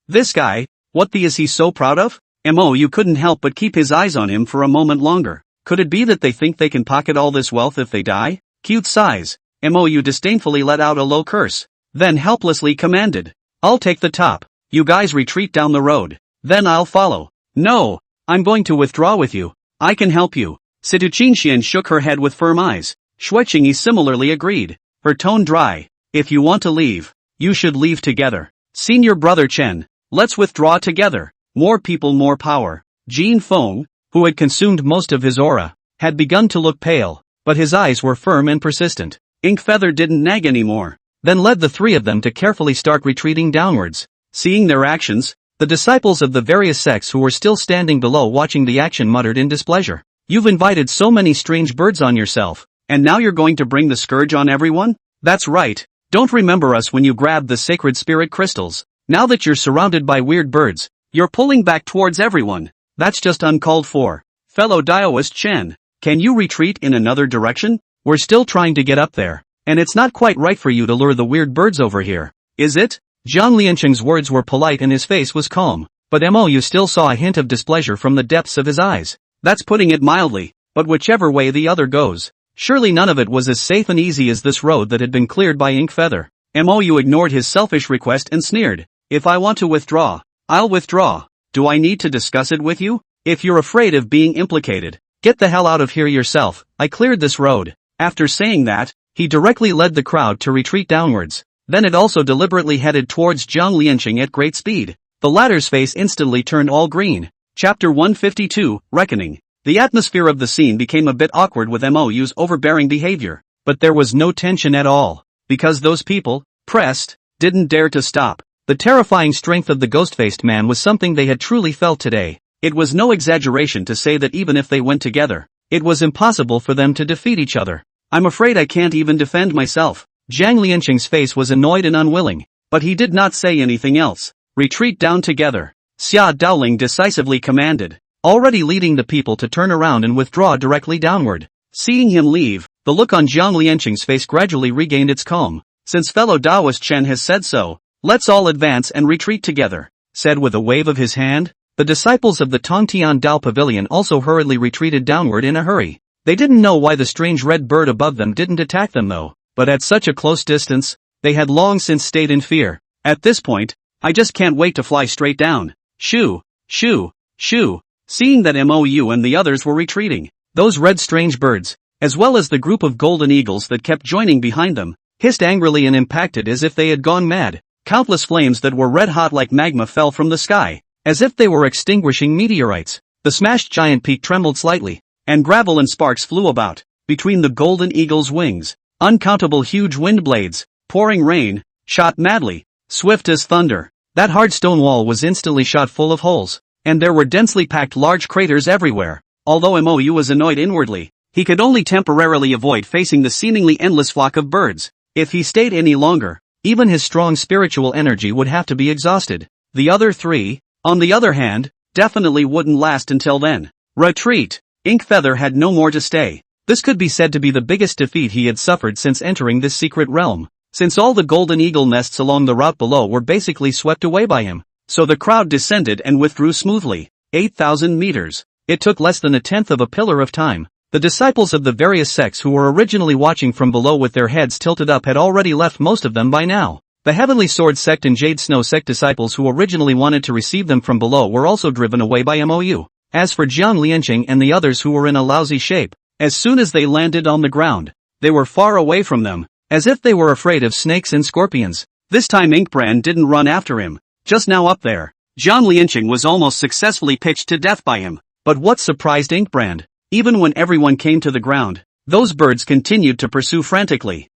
This guy, what is he so proud of? MOU couldn't help but keep his eyes on him for a moment longer. Could it be that they think they can pocket all this wealth if they die? Cute sighs. MOU disdainfully let out a low curse, then helplessly commanded, "I'll take the top. You guys retreat down the road. Then I'll follow." "No, I'm going to withdraw with you. I can help you." Situ Qingxian shook her head with firm eyes. Xueqingyi similarly agreed, her tone dry. "If you want to leave, you should leave together. Senior brother Chen, let's withdraw together. More people, more power." Jin Feng, who had consumed most of his aura, had begun to look pale, but his eyes were firm and persistent. Inkfeather didn't nag anymore, then led the 3 of them to carefully start retreating downwards. Seeing their actions, the disciples of the various sects who were still standing below watching the action muttered in displeasure. "You've invited so many strange birds on yourself, and now you're going to bring the scourge on everyone? That's right. Don't remember us when you grabbed the sacred spirit crystals. Now that you're surrounded by weird birds, you're pulling back towards everyone. That's just uncalled for. Fellow Daoist Chen, can you retreat in another direction? We're still trying to get up there, and it's not quite right for you to lure the weird birds over here, is it?" Jiang Liancheng's words were polite and his face was calm, but MOU still saw a hint of displeasure from the depths of his eyes. "That's putting it mildly, but whichever way the other goes, surely none of it was as safe and easy as this road that had been cleared by Inkfeather." MOU ignored his selfish request and sneered, "If I want to withdraw, I'll withdraw. Do I need to discuss it with you? If you're afraid of being implicated, get the hell out of here yourself. I cleared this road." After saying that, he directly led the crowd to retreat downwards. Then it also deliberately headed towards Jiang Liancheng at great speed. The latter's face instantly turned all green. Chapter 152, Reckoning. The atmosphere of the scene became a bit awkward with MOU's overbearing behavior, but there was no tension at all, because those people, pressed, didn't dare to stop. The terrifying strength of the ghost-faced man was something they had truly felt today. It was no exaggeration to say that even if they went together, it was impossible for them to defeat each other. "I'm afraid I can't even defend myself." Jiang Liancheng's face was annoyed and unwilling, but he did not say anything else. "Retreat down together," Xia Daoling decisively commanded, already leading the people to turn around and withdraw directly downward. Seeing him leave, the look on Jiang Liancheng's face gradually regained its calm. "Since fellow Daoist Chen has said so, let's all advance and retreat together," said with a wave of his hand. The disciples of the Tongtian Dao Pavilion also hurriedly retreated downward in a hurry. They didn't know why the strange red bird above them didn't attack them though, but at such a close distance, they had long since stayed in fear. At this point, "I just can't wait to fly straight down." Shoo, shoo, shoo. Seeing that MOU and the others were retreating, those red strange birds, as well as the group of golden eagles that kept joining behind them, hissed angrily and impacted as if they had gone mad. Countless flames that were red-hot like magma fell from the sky, as if they were extinguishing meteorites. The smashed giant peak trembled slightly, and gravel and sparks flew about. Between the golden eagle's wings, uncountable huge wind blades, pouring rain, shot madly, swift as thunder. That hard stone wall was instantly shot full of holes, and there were densely packed large craters everywhere. Although Mou was annoyed inwardly, he could only temporarily avoid facing the seemingly endless flock of birds. If he stayed any longer, even his strong spiritual energy would have to be exhausted. The other three, on the other hand, definitely wouldn't last until then. Retreat! Inkfeather had no more to stay. This could be said to be the biggest defeat he had suffered since entering this secret realm, since all the golden eagle nests along the route below were basically swept away by him. So the crowd descended and withdrew smoothly. 8,000 meters. It took less than a tenth of a pillar of time. The disciples of the various sects who were originally watching from below with their heads tilted up had already left, most of them by now. The Heavenly Sword Sect and Jade Snow Sect disciples who originally wanted to receive them from below were also driven away by Mou. As for Jiang Lianqing and the others who were in a lousy shape, as soon as they landed on the ground, they were far away from them, as if they were afraid of snakes and scorpions. This time Inkbrand didn't run after him. Just now up there, Jiang Lianqing was almost successfully pitched to death by him. But what surprised Inkbrand? Even when everyone came to the ground, those birds continued to pursue frantically,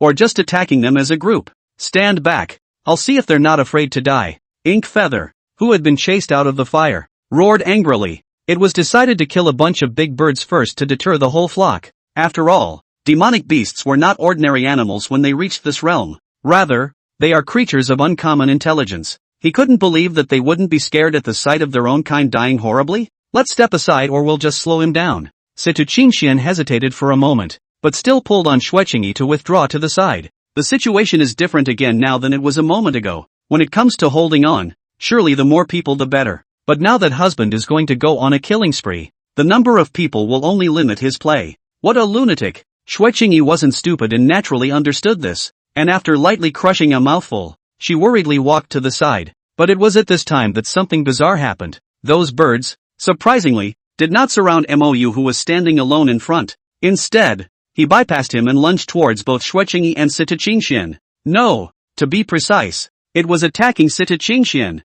or just attacking them as a group. Stand back. I'll see if they're not afraid to die. Inkfeather, who had been chased out of the fire, roared angrily. It was decided to kill a bunch of big birds first to deter the whole flock. After all, demonic beasts were not ordinary animals when they reached this realm. Rather, they are creatures of uncommon intelligence. He couldn't believe that they wouldn't be scared at the sight of their own kind dying horribly. Let's step aside or we'll just slow him down. Situ Qingxian hesitated for a moment, but still pulled on Xueqingyi to withdraw to the side. The situation is different again now than it was a moment ago. When it comes to holding on, surely the more people the better. But now that husband is going to go on a killing spree, the number of people will only limit his play. What a lunatic! Xueqingyi wasn't stupid and naturally understood this, and after lightly crushing a mouthful, she worriedly walked to the side. But it was at this time that something bizarre happened. Those birds, surprisingly, did not surround Mou who was standing alone in front. Instead, he bypassed him and lunged towards both Xueqingyi and Situ Qingxian. No, to be precise, it was attacking Situ Qingxian.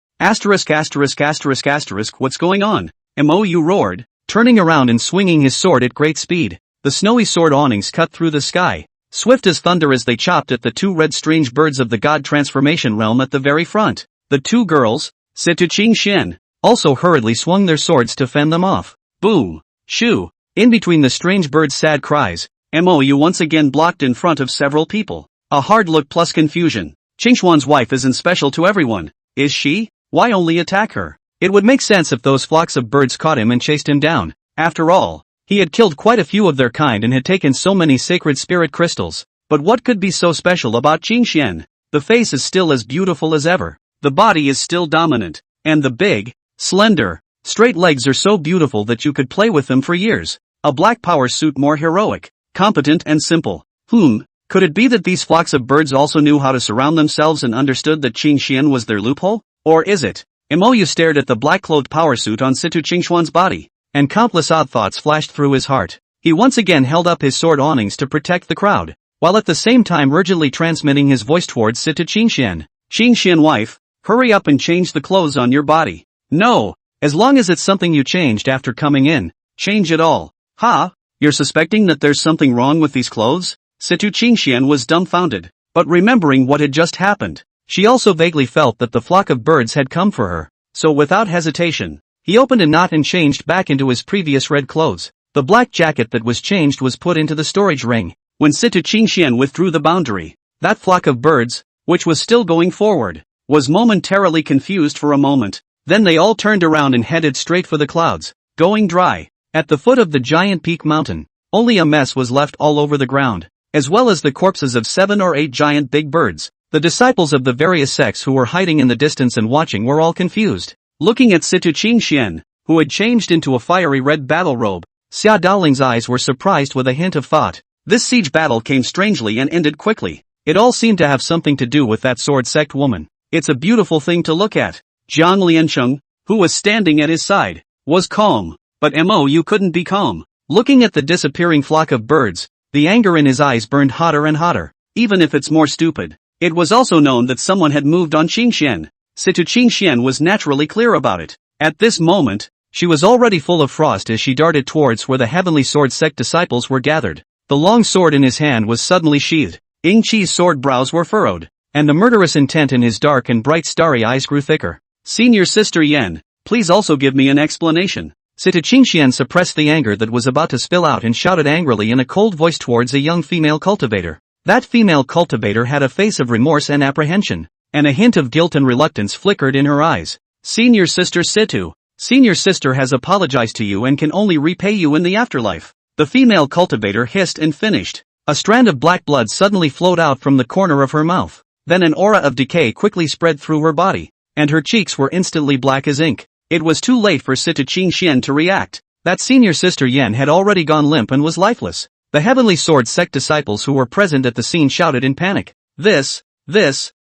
What's going on? Mou roared, turning around and swinging his sword at great speed. The snowy sword awnings cut through the sky, swift as thunder as they chopped at the two red strange birds of the god transformation realm at the very front. The two girls, Situ Qingxian, also hurriedly swung their swords to fend them off. Boom! Shoo! In between the strange birds' sad cries, Mou once again blocked in front of several people. A hard look plus confusion. Qingxuan's wife isn't special to everyone, is she? Why only attack her? It would make sense if those flocks of birds caught him and chased him down. After all, he had killed quite a few of their kind and had taken so many sacred spirit crystals. But what could be so special about Qingxian? The face is still as beautiful as ever. The body is still dominant. And the big, slender, straight legs are so beautiful that you could play with them for years. A black power suit more heroic, competent and simple. Could it be that these flocks of birds also knew how to surround themselves and understood that Qingxian was their loophole? Or is it? Mou stared at the black-clothed power suit on Situ Qingxuan's body, and countless odd thoughts flashed through his heart. He once again held up his sword awnings to protect the crowd, while at the same time urgently transmitting his voice towards Situ Qingxian. Qingxian wife, hurry up and change the clothes on your body. No, as long as it's something you changed after coming in, change it all. Ha? You're suspecting that there's something wrong with these clothes? Situ Qingxian was dumbfounded, but remembering what had just happened, she also vaguely felt that the flock of birds had come for her. So without hesitation, he opened a knot and changed back into his previous red clothes. The black jacket that was changed was put into the storage ring. When Situ Qingxian withdrew the boundary, that flock of birds, which was still going forward, was momentarily confused for a moment. Then they all turned around and headed straight for the clouds, going dry. At the foot of the giant peak mountain, only a mess was left all over the ground, as well as the corpses of 7 or 8 giant big birds. The disciples of the various sects who were hiding in the distance and watching were all confused. Looking at Situ Qingxian, who had changed into a fiery red battle robe, Xia Daoling's eyes were surprised with a hint of thought. This siege battle came strangely and ended quickly. It all seemed to have something to do with that sword sect woman. It's a beautiful thing to look at. Jiang Liansheng, who was standing at his side, was calm, but Mou couldn't be calm. Looking at the disappearing flock of birds, the anger in his eyes burned hotter and hotter. Even if it's more stupid, it was also known that someone had moved on Qingxian. Situ Qingxian was naturally clear about it. At this moment, she was already full of frost as she darted towards where the Heavenly Sword Sect disciples were gathered. The long sword in his hand was suddenly sheathed. Ying Qi's sword brows were furrowed. and the murderous intent in his dark and bright starry eyes grew thicker. Senior Sister Yen, please also give me an explanation. Sita Qingxian suppressed the anger that was about to spill out and shouted angrily in a cold voice towards a young female cultivator. That female cultivator had a face of remorse and apprehension, and a hint of guilt and reluctance flickered in her eyes. Senior Sister Situ, Senior Sister has apologized to you and can only repay you in the afterlife. The female cultivator hissed and finished. A strand of black blood suddenly flowed out from the corner of her mouth. Then an aura of decay quickly spread through her body, and her cheeks were instantly black as ink. It was too late for Sita Qingxian to react. That Senior Sister Yen had already gone limp and was lifeless. The Heavenly Sword Sect disciples who were present at the scene shouted in panic. This,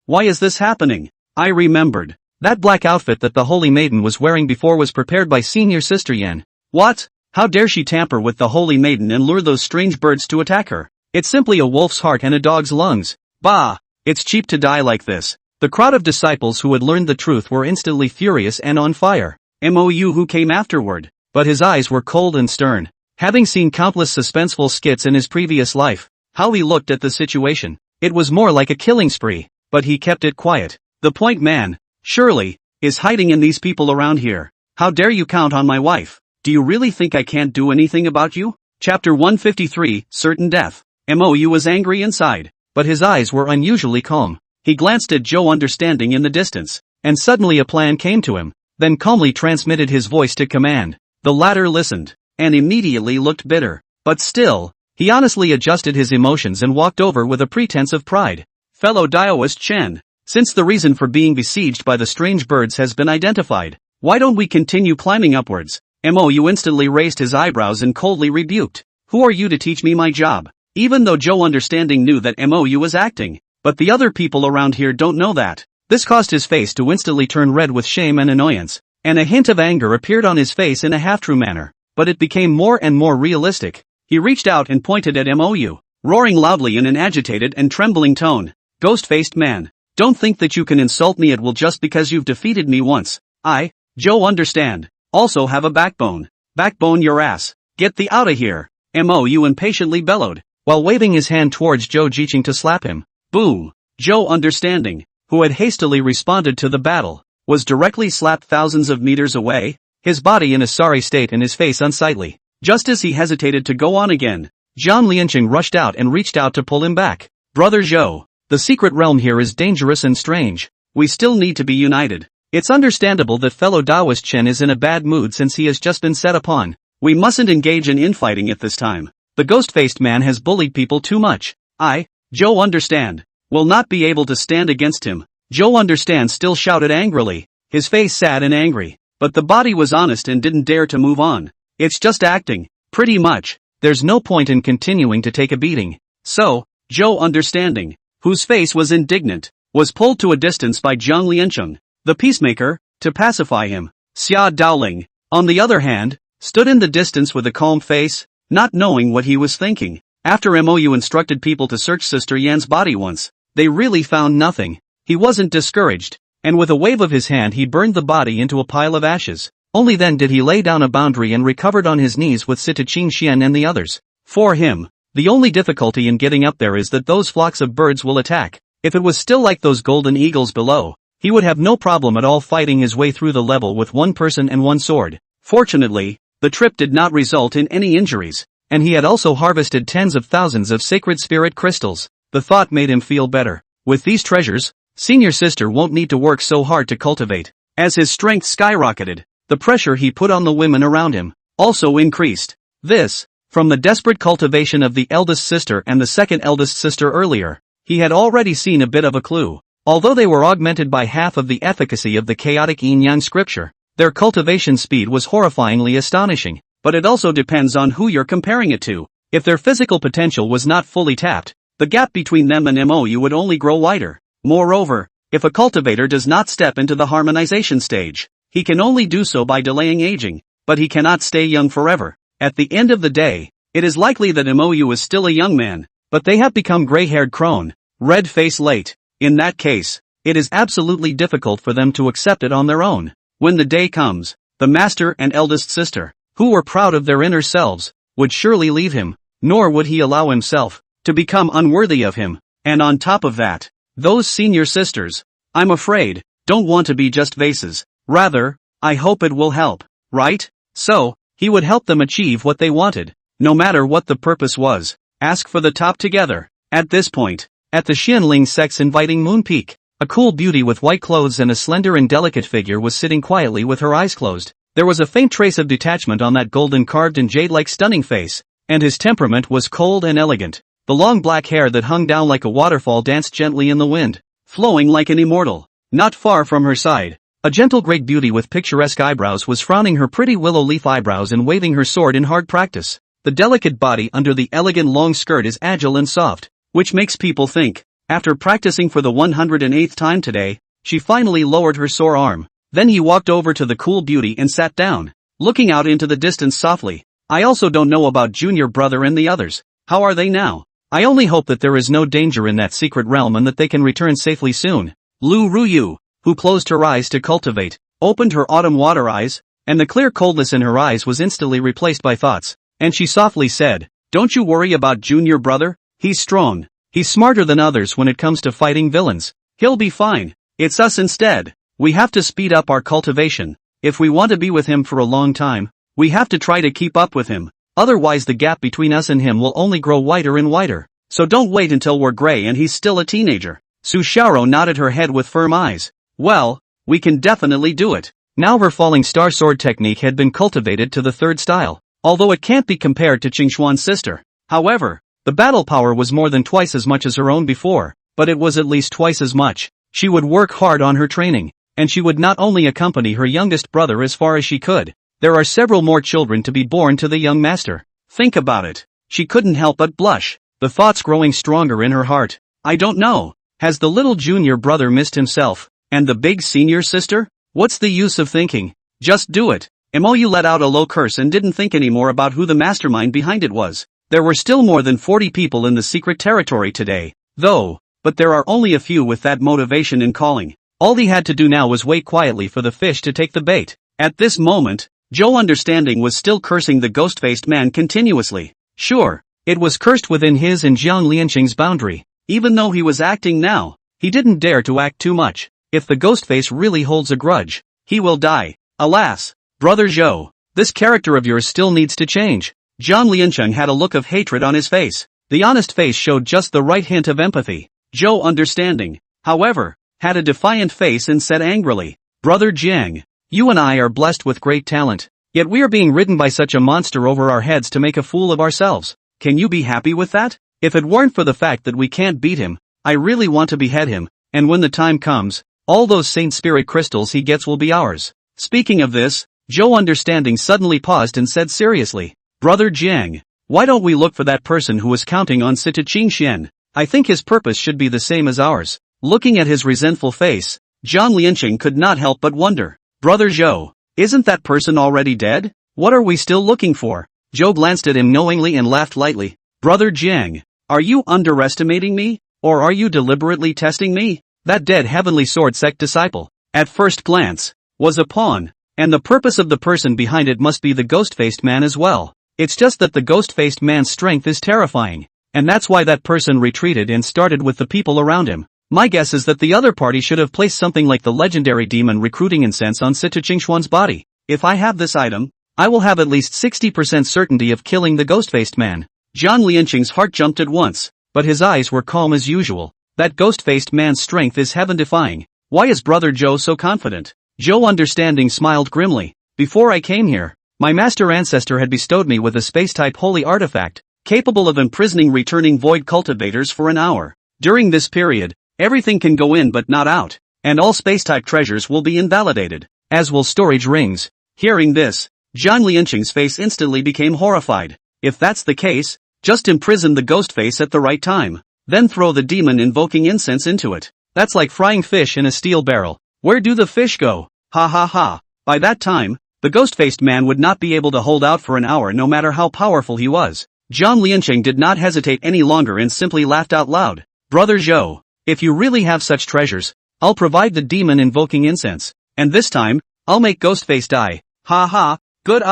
why is this happening? I remembered. That black outfit that the Holy Maiden was wearing before was prepared by Senior Sister Yen. What? How dare she tamper with the Holy Maiden and lure those strange birds to attack her? It's simply a wolf's heart and a dog's lungs. Bah! It's cheap to die like this. The crowd of disciples who had learned the truth were instantly furious and on fire. Mou who came afterward, but his eyes were cold and stern. Having seen countless suspenseful skits in his previous life, how he looked at the situation, it was more like a killing spree, but he kept it quiet. The point man, surely, is hiding in these people around here. How dare you count on my wife? Do you really think I can't do anything about you? Chapter 153, Certain Death. Mou was angry inside, but his eyes were unusually calm. He glanced at Zhou Understanding in the distance, and suddenly a plan came to him, then calmly transmitted his voice to command. The latter listened, and immediately looked bitter, but still, he honestly adjusted his emotions and walked over with a pretense of pride. Fellow Daoist Chen, since the reason for being besieged by the strange birds has been identified, why don't we continue climbing upwards? Mou instantly raised his eyebrows and coldly rebuked. Who are you to teach me my job? Even though Zhou Understanding knew that Mou was acting, but the other people around here don't know that. This caused his face to instantly turn red with shame and annoyance, and a hint of anger appeared on his face in a half-true manner, but it became more and more realistic. He reached out and pointed at Mou, roaring loudly in an agitated and trembling tone. Ghost-faced man, don't think that you can insult me at will just because you've defeated me once. I, Zhou Understand, also have a backbone. Backbone your ass. Get thee outta here. Mou impatiently bellowed, while waving his hand towards Zhou Jiqing to slap him. Boom! Zhou Understanding, who had hastily responded to the battle, was directly slapped thousands of meters away, his body in a sorry state and his face unsightly. Just as he hesitated to go on again, Zhang Lianqing rushed out and reached out to pull him back. Brother Zhou, the secret realm here is dangerous and strange. We still need to be united. It's understandable that fellow Daoist Chen is in a bad mood since he has just been set upon. We mustn't engage in infighting at this time. The ghost-faced man has bullied people too much. I, Zhou Understand, will not be able to stand against him. Zhou Understand still shouted angrily, his face sad and angry, but the body was honest and didn't dare to move on. It's just acting, pretty much. There's no point in continuing to take a beating. So, Zhou Understanding, whose face was indignant, was pulled to a distance by Zhang Lianqing, the peacemaker, to pacify him. Xia Daoling, on the other hand, stood in the distance with a calm face, not knowing what he was thinking. After Mou instructed people to search Sister Yan's body once, they really found nothing. He wasn't discouraged, and with a wave of his hand he burned the body into a pile of ashes. Only then did he lay down a boundary and recovered on his knees with Sita Qingxian and the others. For him, the only difficulty in getting up there is that those flocks of birds will attack. If it was still like those golden eagles below, he would have no problem at all fighting his way through the level with one person and one sword. Fortunately, the trip did not result in any injuries, and he had also harvested tens of thousands of sacred spirit crystals. The thought made him feel better. With these treasures, Senior Sister won't need to work so hard to cultivate. As his strength skyrocketed, the pressure he put on the women around him also increased. This, from the desperate cultivation of the eldest sister and the second eldest sister earlier, he had already seen a bit of a clue. Although they were augmented by half of the efficacy of the chaotic yin-yang scripture, their cultivation speed was horrifyingly astonishing. But it also depends on who you're comparing it to. If their physical potential was not fully tapped, the gap between them and Mou would only grow wider. Moreover, if a cultivator does not step into the harmonization stage, he can only do so by delaying aging, but he cannot stay young forever. At the end of the day, it is likely that Mou is still a young man, but they have become gray-haired crone, red-face late. In that case, it is absolutely difficult for them to accept it on their own. When the day comes, the master and eldest sister, who were proud of their inner selves, would surely leave him, nor would he allow himself to become unworthy of him. And on top of that, Those senior sisters, I'm afraid, don't want to be just vases. Rather, I hope it will help, right? So, he would help them achieve what they wanted, no matter what the purpose was. Ask for the top together. At this point, at the Xianling sect's inviting moon peak, a cool beauty with white clothes and a slender and delicate figure was sitting quietly with her eyes closed. There was a faint trace of detachment on that golden carved and jade-like stunning face, and his temperament was cold and elegant. The long black hair that hung down like a waterfall danced gently in the wind, flowing like an immortal. Not far from her side, a gentle great beauty with picturesque eyebrows was frowning her pretty willow leaf eyebrows and waving her sword in hard practice. The delicate body under the elegant long skirt is agile and soft, which makes people think, after practicing for the 108th time today, she finally lowered her sore arm. Then he walked over to the cool beauty and sat down, looking out into the distance softly. I also don't know about junior brother and the others. How are they now? I only hope that there is no danger in that secret realm and that they can return safely soon. Lu Ruyu, who closed her eyes to cultivate, opened her autumn water eyes, and the clear coldness in her eyes was instantly replaced by thoughts, and she softly said, "Don't you worry about junior brother, he's strong. He's smarter than others when it comes to fighting villains. He'll be fine. It's us instead. We have to speed up our cultivation. If we want to be with him for a long time, we have to try to keep up with him. Otherwise the gap between us and him will only grow wider and wider. So don't wait until we're gray and he's still a teenager." Su Xiaoro nodded her head with firm eyes. "Well, we can definitely do it." Now her falling star sword technique had been cultivated to the third style, although it can't be compared to Qingshuan's sister. However, the battle power was more than twice as much as her own before, but it was at least twice as much. She would work hard on her training, and she would not only accompany her youngest brother as far as she could. There are several more children to be born to the young master. Think about it. She couldn't help but blush, the thoughts growing stronger in her heart. I don't know. Has the little junior brother missed himself? And the big senior sister? What's the use of thinking? Just do it. Moyu let out a low curse and didn't think anymore about who the mastermind behind it was. There were still more than 40 people in the secret territory today, though, but there are only a few with that motivation in calling. All he had to do now was wait quietly for the fish to take the bait. At this moment, Zhou Understanding was still cursing the ghost-faced man continuously. Sure, it was cursed within his and Jiang Lianqing's boundary. Even though he was acting now, he didn't dare to act too much. If the ghost face really holds a grudge, he will die. Alas, brother Zhou, this character of yours still needs to change. Jiang Lianqing had a look of hatred on his face. The honest face showed just the right hint of empathy. Zhou Understanding, however, had a defiant face and said angrily, "Brother Jiang, you and I are blessed with great talent, yet we are being ridden by such a monster over our heads to make a fool of ourselves. Can you be happy with that? If it weren't for the fact that we can't beat him, I really want to behead him, and when the time comes, all those Saint Spirit crystals he gets will be ours." Speaking of this, Zhou Understanding suddenly paused and said seriously, "Brother Jiang, why don't we look for that person who was counting on Sita Qingxian? I think his purpose should be the same as ours." Looking at his resentful face, Jiang Lianqing could not help but wonder, "Brother Zhou, isn't that person already dead? What are we still looking for?" Zhou glanced at him knowingly and laughed lightly. "Brother Jiang, are you underestimating me? Or are you deliberately testing me? That dead Heavenly Sword Sect disciple, at first glance, was a pawn, and the purpose of the person behind it must be the ghost-faced man as well. It's just that the ghost-faced man's strength is terrifying, and that's why that person retreated and started with the people around him. My guess is that the other party should have placed something like the legendary demon recruiting incense on Sita Qingshuan's body. If I have this item, I will have at least 60% certainty of killing the ghost-faced man." Jiang Lianqing's heart jumped at once, but his eyes were calm as usual. That ghost-faced man's strength is heaven-defying. Why is Brother Zhou so confident? Zhou Understanding smiled grimly. "Before I came here, my master ancestor had bestowed me with a space-type holy artifact, capable of imprisoning returning void cultivators for an hour. During this period, everything can go in but not out, and all space-type treasures will be invalidated, as will storage rings." Hearing this, Jiang Lianqing's face instantly became horrified. If that's the case, just imprison the ghost face at the right time, then throw the demon invoking incense into it. That's like frying fish in a steel barrel. Where do the fish go? Ha ha ha. By that time, the ghost-faced man would not be able to hold out for an hour no matter how powerful he was. Jiang Lianqing did not hesitate any longer and simply laughed out loud. "Brother Zhou, if you really have such treasures, I'll provide the demon invoking incense, and this time, I'll make Ghostface die. Ha ha, good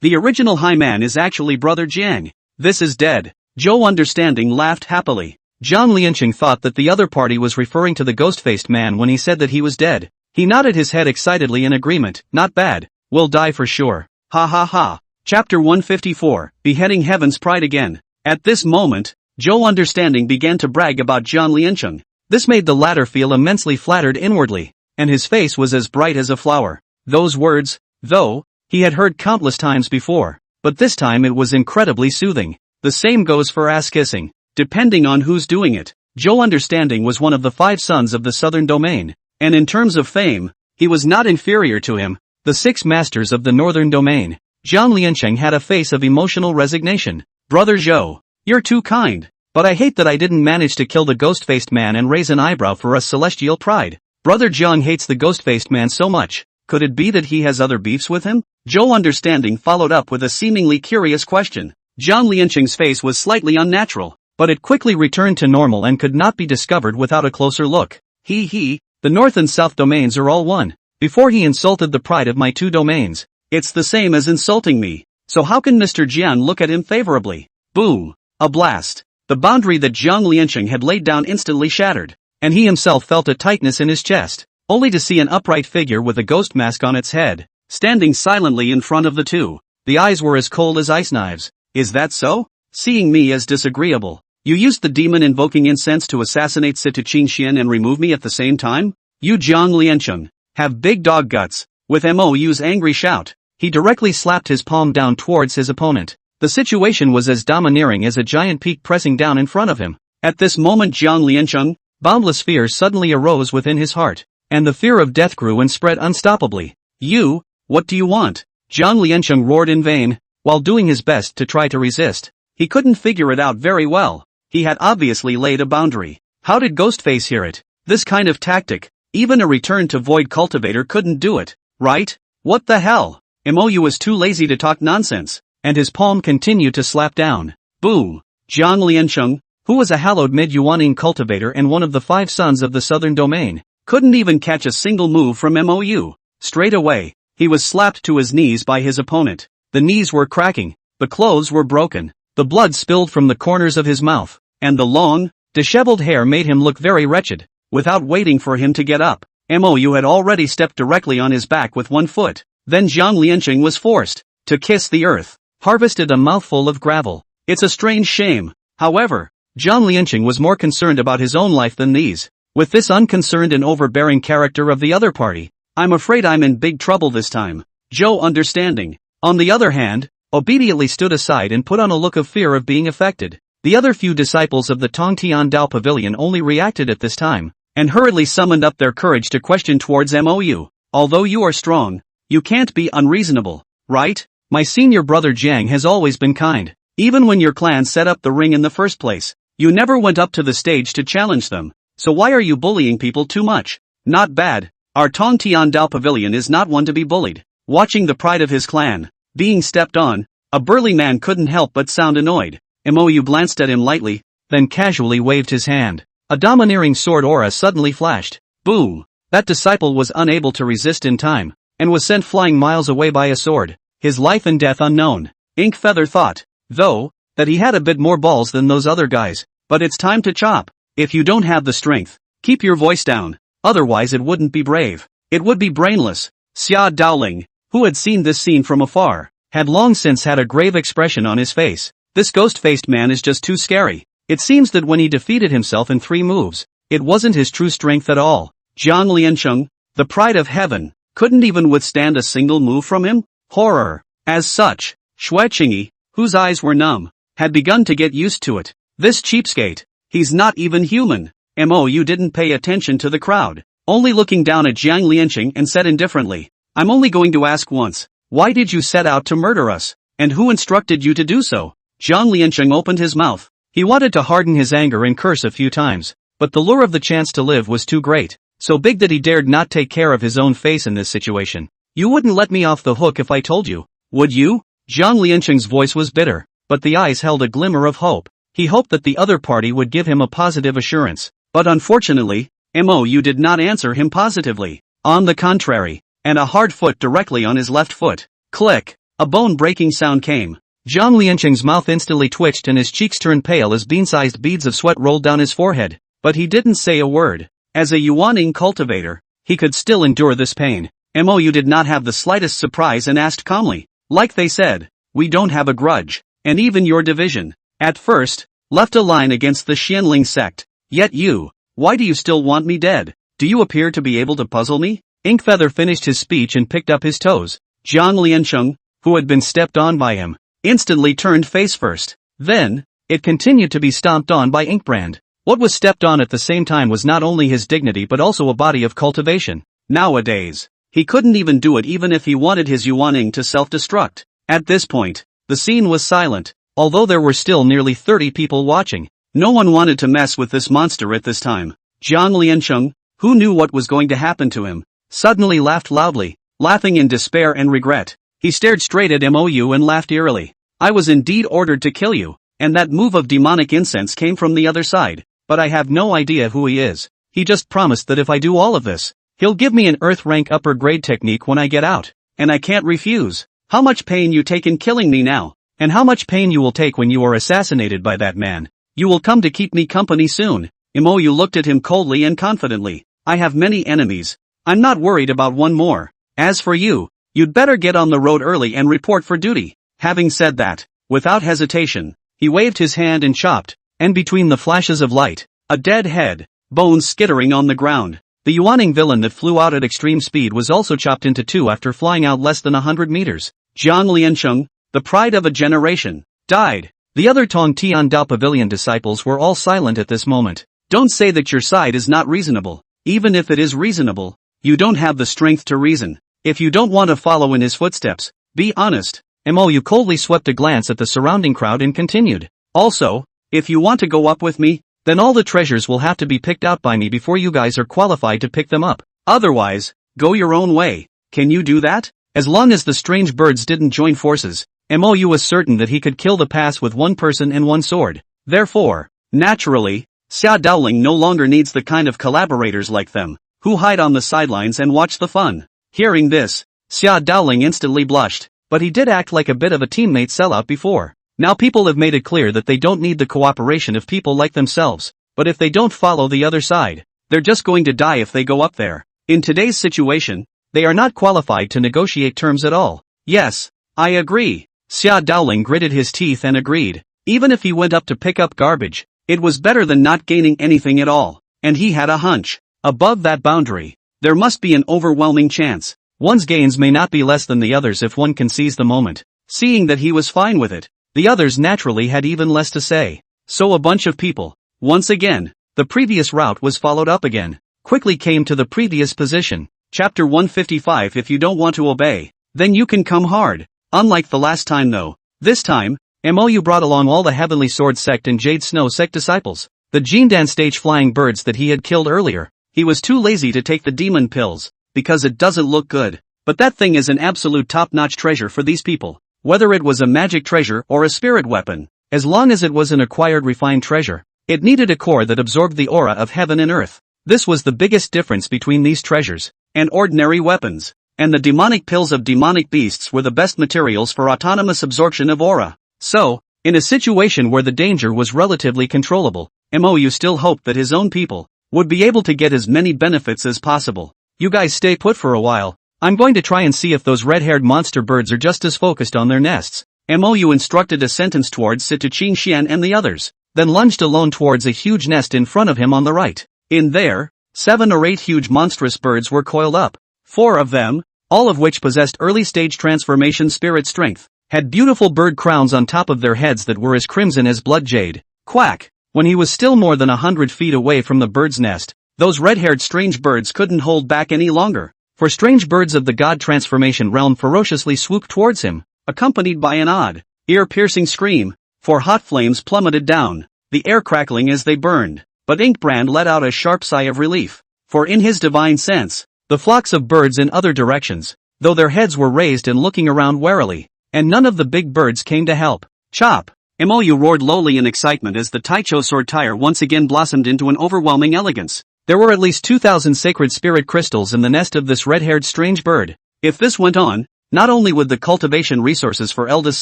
the original High Man is actually Brother Jiang. This is dead." Zhou Understanding laughed happily. Jiang Liancheng thought that the other party was referring to the ghost-faced man when he said that he was dead. He nodded his head excitedly in agreement. Not bad. We'll die for sure. Ha ha ha. Chapter 154, Beheading Heaven's Pride Again. At this moment, Zhou Understanding began to brag about Jiang Liancheng. This made the latter feel immensely flattered inwardly, and his face was as bright as a flower. Those words, though, he had heard countless times before, but this time it was incredibly soothing. The same goes for ass-kissing, depending on who's doing it. Zhou Understanding was one of the 5 sons of the southern domain, and in terms of fame, he was not inferior to him, the 6 masters of the northern domain. Jiang Liancheng had a face of emotional resignation. Brother Zhou, you're too kind, but I hate that I didn't manage to kill the ghost-faced man and raise an eyebrow for us celestial pride. Brother Jiang hates the ghost-faced man so much. Could it be that he has other beefs with him? Zhou Understanding followed up with a seemingly curious question. Jiang Liancheng's face was slightly unnatural, but it quickly returned to normal and could not be discovered without a closer look. The north and south domains are all one. Before he insulted the pride of my 2 domains, it's the same as insulting me. So how can Mr. Jian look at him favorably? Boom! A blast. The boundary that Jiang Liancheng had laid down instantly shattered, and he himself felt a tightness in his chest, only to see an upright figure with a ghost mask on its head, standing silently in front of the 2. The eyes were as cold as ice knives. Is that so? Seeing me as disagreeable, you used the demon invoking incense to assassinate Situ Qingxian and remove me at the same time? You Jiang Liancheng have big dog guts. With Mou's angry shout, he directly slapped his palm down towards his opponent. The situation was as domineering as a giant peak pressing down in front of him. At this moment Jiang Liancheng, boundless fear suddenly arose within his heart, and the fear of death grew and spread unstoppably. You, what do you want? Jiang Liancheng roared in vain, while doing his best to try to resist. He couldn't figure it out very well. He had obviously laid a boundary. How did Ghostface hear it? This kind of tactic, even a return to Void Cultivator couldn't do it, right? What the hell? Mou was too lazy to talk nonsense, and his palm continued to slap down. Boom! Jiang Liancheng, who was a hallowed mid-Yuaning cultivator and one of the 5 sons of the southern domain, couldn't even catch a single move from Mou. Straight away, he was slapped to his knees by his opponent. The knees were cracking, the clothes were broken, the blood spilled from the corners of his mouth, and the long, disheveled hair made him look very wretched. Without waiting for him to get up, Mou had already stepped directly on his back with 1 foot. Then Jiang Liancheng was forced to kiss the earth, harvested a mouthful of gravel. It's a strange shame. However, Jiang Liancheng was more concerned about his own life than these. With this unconcerned and overbearing character of the other party, I'm afraid I'm in big trouble this time. Zhou Understanding, on the other hand, obediently stood aside and put on a look of fear of being affected. The other few disciples of the Tongtian Dao Pavilion only reacted at this time, and hurriedly summoned up their courage to question towards Mou. Although you are strong, you can't be unreasonable, right? My senior brother Jiang has always been kind. Even when your clan set up the ring in the first place, you never went up to the stage to challenge them. So why are you bullying people too much? Not bad. Our Tongtian Dao Pavilion is not one to be bullied. Watching the pride of his clan being stepped on, a burly man couldn't help but sound annoyed. Mou glanced at him lightly, then casually waved his hand. A domineering sword aura suddenly flashed. Boom! That disciple was unable to resist in time, and was sent flying miles away by a sword, his life and death unknown. Ink Feather thought, though, that he had a bit more balls than those other guys, but it's time to chop. If you don't have the strength, keep your voice down, otherwise it wouldn't be brave. It would be brainless. Xia Daoling, who had seen this scene from afar, had long since had a grave expression on his face. This ghost-faced man is just too scary. It seems that when he defeated himself in 3 moves, it wasn't his true strength at all. Jiang Liancheng, the pride of heaven, couldn't even withstand a single move from him? Horror. As such, Xue Qingyi, whose eyes were numb, had begun to get used to it. This cheapskate, he's not even human. Mou didn't pay attention to the crowd, only looking down at Jiang Liancheng and said indifferently, I'm only going to ask once, why did you set out to murder us? And who instructed you to do so? Jiang Liancheng opened his mouth. He wanted to harden his anger and curse a few times, but the lure of the chance to live was too great, so big that he dared not take care of his own face in this situation. You wouldn't let me off the hook if I told you, would you? Jiang Liancheng's voice was bitter, but the eyes held a glimmer of hope. He hoped that the other party would give him a positive assurance, but unfortunately, Mou did not answer him positively. On the contrary, and a hard foot directly on his left foot. Click! A bone-breaking sound came. Zhang Liancheng's mouth instantly twitched and his cheeks turned pale as bean-sized beads of sweat rolled down his forehead, but he didn't say a word. As a Yuaning cultivator, he could still endure this pain. Mou did not have the slightest surprise and asked calmly, like they said, we don't have a grudge, and even your division, at first, left a line against the Xianling sect, yet you, why do you still want me dead? Do you appear to be able to puzzle me? Inkfeather finished his speech and picked up his toes. Zhang Liancheng, who had been stepped on by him, instantly turned face first. Then, it continued to be stomped on by Inkbrand. What was stepped on at the same time was not only his dignity but also a body of cultivation. Nowadays, he couldn't even do it even if he wanted his Yuaning to self-destruct. At this point, the scene was silent, although there were still nearly 30 people watching. No one wanted to mess with this monster at this time. Zhang Liancheng, who knew what was going to happen to him, suddenly laughed loudly, laughing in despair and regret. He stared straight at Mou and laughed eerily. I was indeed ordered to kill you, and that move of demonic incense came from the other side, but I have no idea who he is. He just promised that if I do all of this, he'll give me an earth rank upper grade technique when I get out, and I can't refuse. How much pain you take in killing me now, and how much pain you will take when you are assassinated by that man. You will come to keep me company soon. Mou looked at him coldly and confidently. I have many enemies. I'm not worried about one more. As for you, you'd better get on the road early and report for duty. Having said that, without hesitation, he waved his hand and chopped, and between the flashes of light, a dead head, bones skittering on the ground. The Yuaning villain that flew out at extreme speed was also chopped into two after flying out less than 100 meters. Zhang Liancheng, the pride of a generation, died. The other Tong Tian Dao Pavilion disciples were all silent at this moment. Don't say that your side is not reasonable. Even if it is reasonable, you don't have the strength to reason. If you don't want to follow in his footsteps, be honest. Mou coldly swept a glance at the surrounding crowd and continued. Also, if you want to go up with me, then all the treasures will have to be picked out by me before you guys are qualified to pick them up. Otherwise, go your own way. Can you do that? As long as the strange birds didn't join forces, Mou was certain that he could kill the pass with one person and one sword. Therefore, naturally, Xia Daoling no longer needs the kind of collaborators like them, who hide on the sidelines and watch the fun. Hearing this, Xia Daoling instantly blushed, but he did act like a bit of a teammate sellout before. Now people have made it clear that they don't need the cooperation of people like themselves, but if they don't follow the other side, they're just going to die if they go up there. In today's situation, they are not qualified to negotiate terms at all. Yes, I agree. Xia Daoling gritted his teeth and agreed. Even if he went up to pick up garbage, it was better than not gaining anything at all. And he had a hunch. Above that boundary, there must be an overwhelming chance. One's gains may not be less than the others if one can seize the moment. Seeing that he was fine with it, the others naturally had even less to say. So a bunch of people, once again, the previous route was followed up again, quickly came to the previous position. Chapter 155. If you don't want to obey, then you can come hard. Unlike the last time though, this time, Mou brought along all the Heavenly Sword Sect and Jade Snow Sect disciples. The Jindan stage flying birds that he had killed earlier. He was too lazy to take the demon pills, because it doesn't look good. But that thing is an absolute top-notch treasure for these people. Whether it was a magic treasure or a spirit weapon, as long as it was an acquired refined treasure, it needed a core that absorbed the aura of heaven and earth. This was the biggest difference between these treasures and ordinary weapons. And the demonic pills of demonic beasts were the best materials for autonomous absorption of aura. So, in a situation where the danger was relatively controllable, Mou still hoped that his own people would be able to get as many benefits as possible. You guys stay put for a while. I'm going to try and see if those red-haired monster birds are just as focused on their nests. Mou instructed a sentence towards Situ Qingxian and the others, then lunged alone towards a huge nest in front of him on the right. In there, 7 or 8 huge monstrous birds were coiled up. 4 of them, all of which possessed early-stage transformation spirit strength, had beautiful bird crowns on top of their heads that were as crimson as blood jade. Quack! When he was still more than 100 feet away from the bird's nest, those red-haired strange birds couldn't hold back any longer. For strange birds of the god transformation realm ferociously swooped towards him, accompanied by an odd, ear-piercing scream. 4 hot flames plummeted down, the air crackling as they burned. But Inkbrand let out a sharp sigh of relief. For in his divine sense, the flocks of birds in other directions, though their heads were raised and looking around warily, and none of the big birds came to help. Chop! Mou roared lowly in excitement as the Taicho sword tire once again blossomed into an overwhelming elegance. There were at least 2,000 sacred spirit crystals in the nest of this red-haired strange bird. If this went on, Not only would the cultivation resources for eldest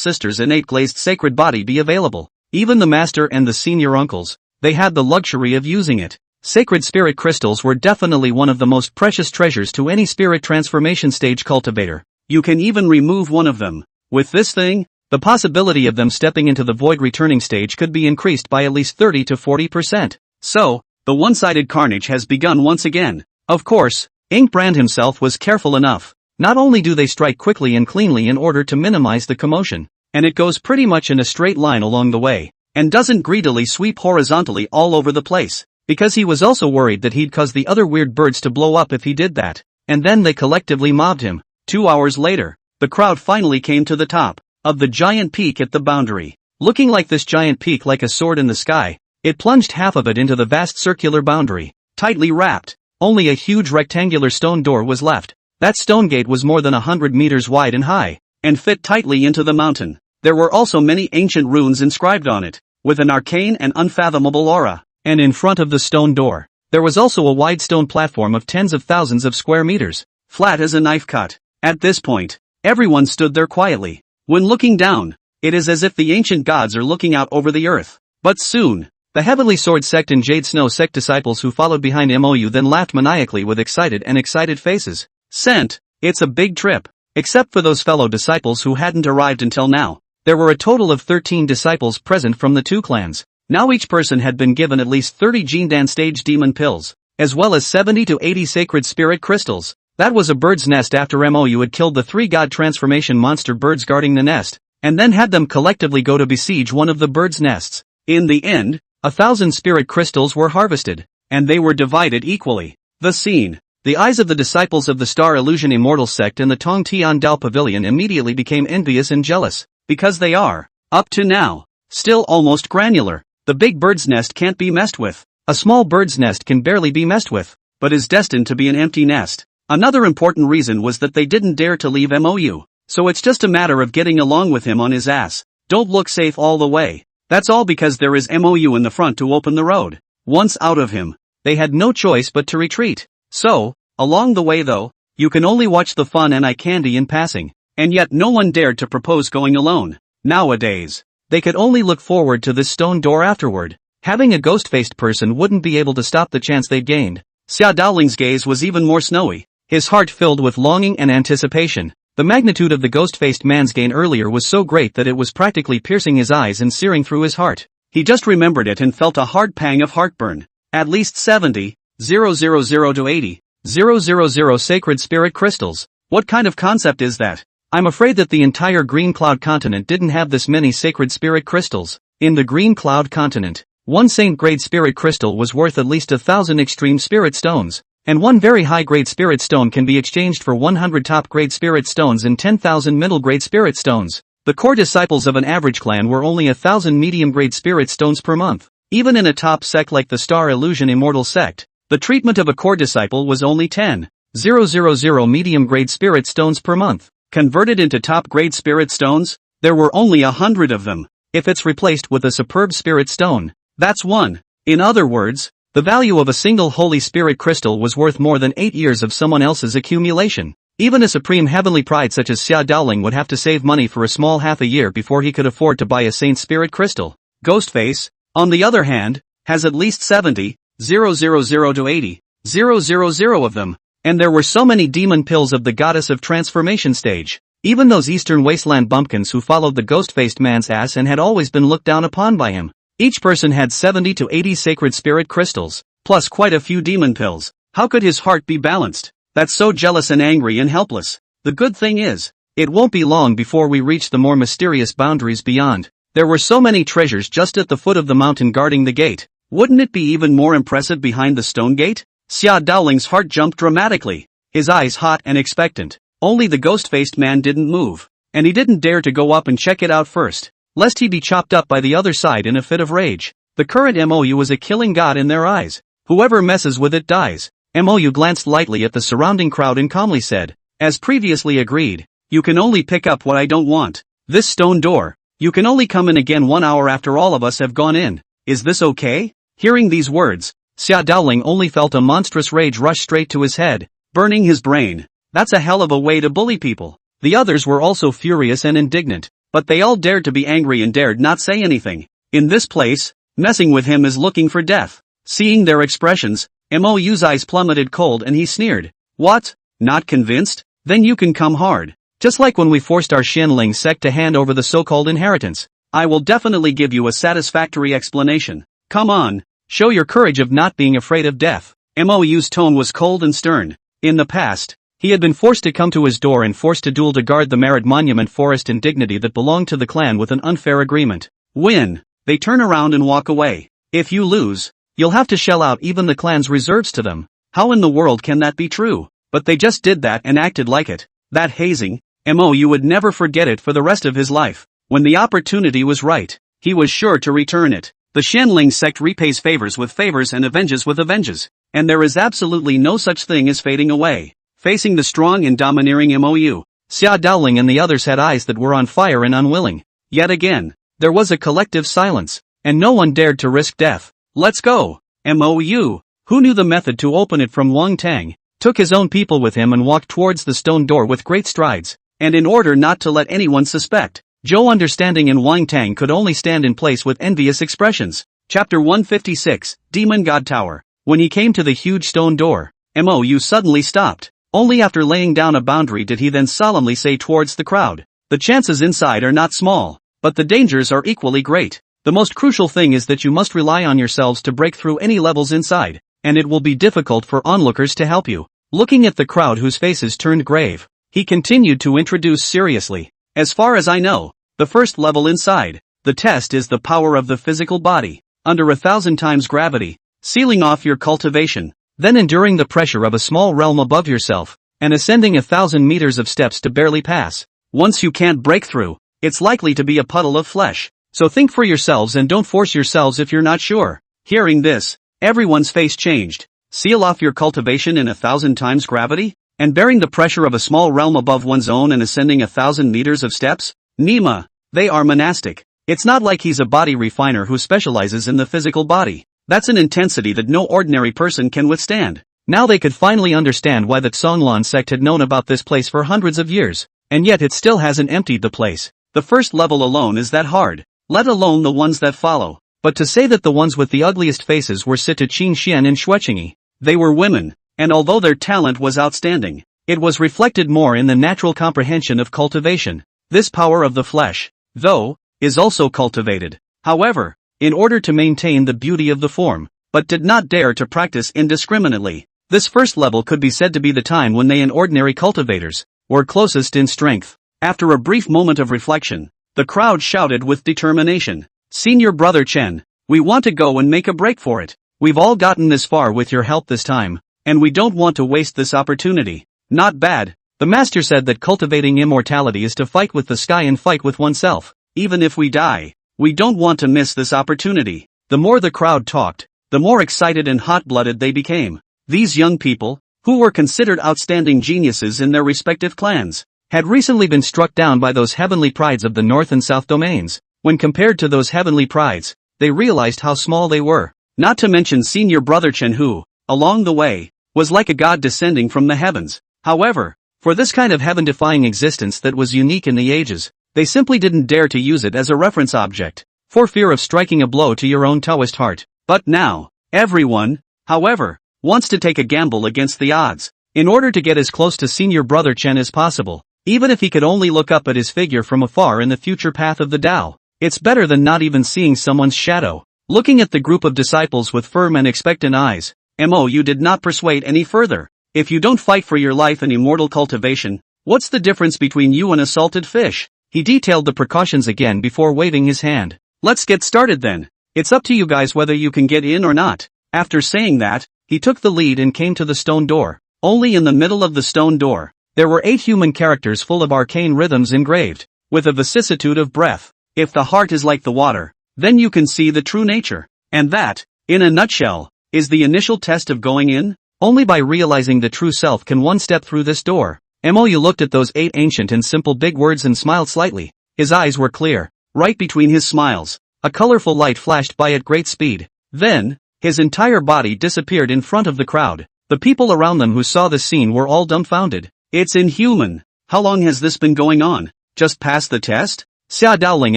sister's innate glazed sacred body be available, even the master and the senior uncles, they had the luxury of using it. Sacred spirit crystals were definitely one of the most precious treasures to any spirit transformation stage cultivator. You can even remove one of them. With this thing, the possibility of them stepping into the void returning stage could be increased by at least 30 to 40%. So, the one-sided carnage has begun once again. Of course, Inkbrand himself was careful enough. Not only do they strike quickly and cleanly in order to minimize the commotion, and it goes pretty much in a straight line along the way, and doesn't greedily sweep horizontally all over the place, because he was also worried that he'd cause the other weird birds to blow up if he did that, and then they collectively mobbed him. 2 hours later, the crowd finally came to the top of the giant peak at the boundary. Looking like this giant peak like a sword in the sky, it plunged half of it into the vast circular boundary, tightly wrapped. Only a huge rectangular stone door was left. That stone gate was more than 100 meters wide and high, and fit tightly into the mountain. There were also many ancient runes inscribed on it, with an arcane and unfathomable aura. And in front of the stone door, there was also a wide stone platform of tens of thousands of square meters, flat as a knife cut. At this point, everyone stood there quietly. When looking down, it is as if the ancient gods are looking out over the earth. But soon, the Heavenly Sword Sect and Jade Snow Sect disciples who followed behind MOU then laughed maniacally with excited faces. Sent, it's a big trip. Except for those fellow disciples who hadn't arrived until now. There were a total of 13 disciples present from the two clans. Now each person had been given at least 30 Jindan stage demon pills, as well as 70 to 80 sacred spirit crystals. That was a bird's nest after MOU had killed the 3 god transformation monster birds guarding the nest, and then had them collectively go to besiege one of the birds' nests. In the end, 1,000 spirit crystals were harvested, and they were divided equally. The scene. The eyes of the disciples of the Star Illusion Immortal Sect and the Tong Tian Dao Pavilion immediately became envious and jealous, because they are, up to now, still almost granular. The big bird's nest can't be messed with. A small bird's nest can barely be messed with, but is destined to be an empty nest. Another important reason was that they didn't dare to leave MOU, so it's just a matter of getting along with him on his ass. Don't look safe all the way. That's all because there is MOU in the front to open the road. Once out of him, they had no choice but to retreat. So, along the way though, you can only watch the fun and eye candy in passing, and yet no one dared to propose going alone. Nowadays, they could only look forward to this stone door afterward. Having a ghost-faced person wouldn't be able to stop the chance they'd gained. Xia Daoling's gaze was even more snowy, his heart filled with longing and anticipation. The magnitude of the ghost-faced man's gain earlier was so great that it was practically piercing his eyes and searing through his heart. He just remembered it and felt a hard pang of heartburn. At least 70, 000 to 80, 000 sacred spirit crystals. What kind of concept is that? I'm afraid that the entire Green Cloud continent didn't have this many sacred spirit crystals. In the Green Cloud continent, one saint-grade spirit crystal was worth at least 1,000 extreme spirit stones, and one very high-grade spirit stone can be exchanged for 100 top-grade spirit stones and 10,000 middle-grade spirit stones. The core disciples of an average clan were only 1,000 medium-grade spirit stones per month. Even in a top sect like the Star Illusion Immortal Sect, the treatment of a core disciple was only 10,000 medium-grade spirit stones per month. Converted into top-grade spirit stones, there were only 100 of them. If it's replaced with a superb spirit stone, that's one. In other words, the value of a single holy spirit crystal was worth more than 8 years of someone else's accumulation. Even a supreme heavenly pride such as Xia Daoling would have to save money for a small half a year before he could afford to buy a saint spirit crystal. Ghostface, on the other hand, has at least 70, 000 to 80, 000 of them. And there were so many demon pills of the goddess of transformation stage. Even those eastern wasteland bumpkins who followed the ghost-faced man's ass and had always been looked down upon by him. Each person had 70 to 80 sacred spirit crystals, plus quite a few demon pills. How could his heart be balanced? That's so jealous and angry and helpless. The good thing is, it won't be long before we reach the more mysterious boundaries beyond. There were so many treasures just at the foot of the mountain guarding the gate. Wouldn't it be even more impressive behind the stone gate? Xia Daoling's heart jumped dramatically, his eyes hot and expectant. Only the ghost-faced man didn't move, and he didn't dare to go up and check it out first, lest he be chopped up by the other side in a fit of rage. The current MOU is a killing god in their eyes. Whoever messes with it dies. MOU glanced lightly at the surrounding crowd and calmly said, as previously agreed, you can only pick up what I don't want. This stone door, you can only come in again 1 hour after all of us have gone in. Is this okay? Hearing these words, Xia Daoling only felt a monstrous rage rush straight to his head, burning his brain. That's a hell of a way to bully people. The others were also furious and indignant, but they all dared to be angry and dared not say anything. In this place, messing with him is looking for death. Seeing their expressions, Mo's eyes plummeted cold and he sneered. What? Not convinced? Then you can come hard. Just like when we forced our Shenling sect to hand over the so-called inheritance. I will definitely give you a satisfactory explanation. Come on, show your courage of not being afraid of death. Mo's tone was cold and stern. In the past, he had been forced to come to his door and forced to duel to guard the merit monument forest and dignity that belonged to the clan with an unfair agreement. Win, they turn around and walk away. If you lose, you'll have to shell out even the clan's reserves to them. How in the world can that be true? But they just did that and acted like it. That hazing, Mo would never forget it for the rest of his life. When the opportunity was right, he was sure to return it. The Shenling sect repays favors with favors and avenges with avenges. And there is absolutely no such thing as fading away. Facing the strong and domineering Mou, Xia Daoling and the others had eyes that were on fire and unwilling. Yet again, there was a collective silence, and no one dared to risk death. Let's go! Mou, who knew the method to open it from Wang Tang, took his own people with him and walked towards the stone door with great strides. And in order not to let anyone suspect, Zhou Understanding and Wang Tang could only stand in place with envious expressions. Chapter 156, Demon God Tower. When he came to the huge stone door, Mou suddenly stopped. Only after laying down a boundary did he then solemnly say towards the crowd, the chances inside are not small, but the dangers are equally great. The most crucial thing is that you must rely on yourselves to break through any levels inside, and it will be difficult for onlookers to help you. Looking at the crowd whose faces turned grave, he continued to introduce seriously. As far as I know, the first level inside, the test is the power of the physical body, under 1,000 times gravity, sealing off your cultivation, then enduring the pressure of a small realm above yourself, and ascending 1,000 meters of steps to barely pass. Once you can't break through, it's likely to be a puddle of flesh. So think for yourselves and don't force yourselves if you're not sure. Hearing this, everyone's face changed. Seal off your cultivation in 1,000 times gravity? And bearing the pressure of a small realm above one's own and ascending 1,000 meters of steps? Nima, they are monastic. It's not like he's a body refiner who specializes in the physical body. That's an intensity that no ordinary person can withstand. Now they could finally understand why the Songlan sect had known about this place for hundreds of years, and yet it still hasn't emptied the place. The first level alone is that hard, let alone the ones that follow. But to say that the ones with the ugliest faces were Sita Qin Xian and Xueqingyi, they were women, and although their talent was outstanding, it was reflected more in the natural comprehension of cultivation. This power of the flesh, though, is also cultivated, however, in order to maintain the beauty of the form, but did not dare to practice indiscriminately. This first level could be said to be the time when they and ordinary cultivators were closest in strength. After a brief moment of reflection, the crowd shouted with determination, Senior Brother Chen, we want to go and make a break for it. We've all gotten this far with your help this time, and we don't want to waste this opportunity. Not bad. The master said that cultivating immortality is to fight with the sky and fight with oneself. Even if we die, we don't want to miss this opportunity. The more the crowd talked, the more excited and hot-blooded they became. These young people, who were considered outstanding geniuses in their respective clans, had recently been struck down by those heavenly prides of the North and South domains. When compared to those heavenly prides, they realized how small they were. Not to mention Senior Brother Chen who, along the way, was like a god descending from the heavens. However, for this kind of heaven-defying existence that was unique in the ages, they simply didn't dare to use it as a reference object, for fear of striking a blow to your own Taoist heart. But now, everyone, however, wants to take a gamble against the odds, in order to get as close to Senior Brother Chen as possible, even if he could only look up at his figure from afar in the future path of the Tao. It's better than not even seeing someone's shadow. Looking at the group of disciples with firm and expectant eyes, Mou did not persuade any further. If you don't fight for your life and immortal cultivation, what's the difference between you and a salted fish? He detailed the precautions again before waving his hand. Let's get started then. It's up to you guys whether you can get in or not. After saying that, he took the lead and came to the stone door. Only in the middle of the stone door, there were 8 human characters full of arcane rhythms engraved, with a vicissitude of breath. If the heart is like the water, then you can see the true nature. And that, in a nutshell, is the initial test of going in. Only by realizing the true self can one step through this door. Mou looked at those 8 ancient and simple big words and smiled slightly. His eyes were clear. Right between his smiles, a colorful light flashed by at great speed. Then, his entire body disappeared in front of the crowd. The people around them who saw the scene were all dumbfounded. It's inhuman. How long has this been going on? Just passed the test? Xia Daoling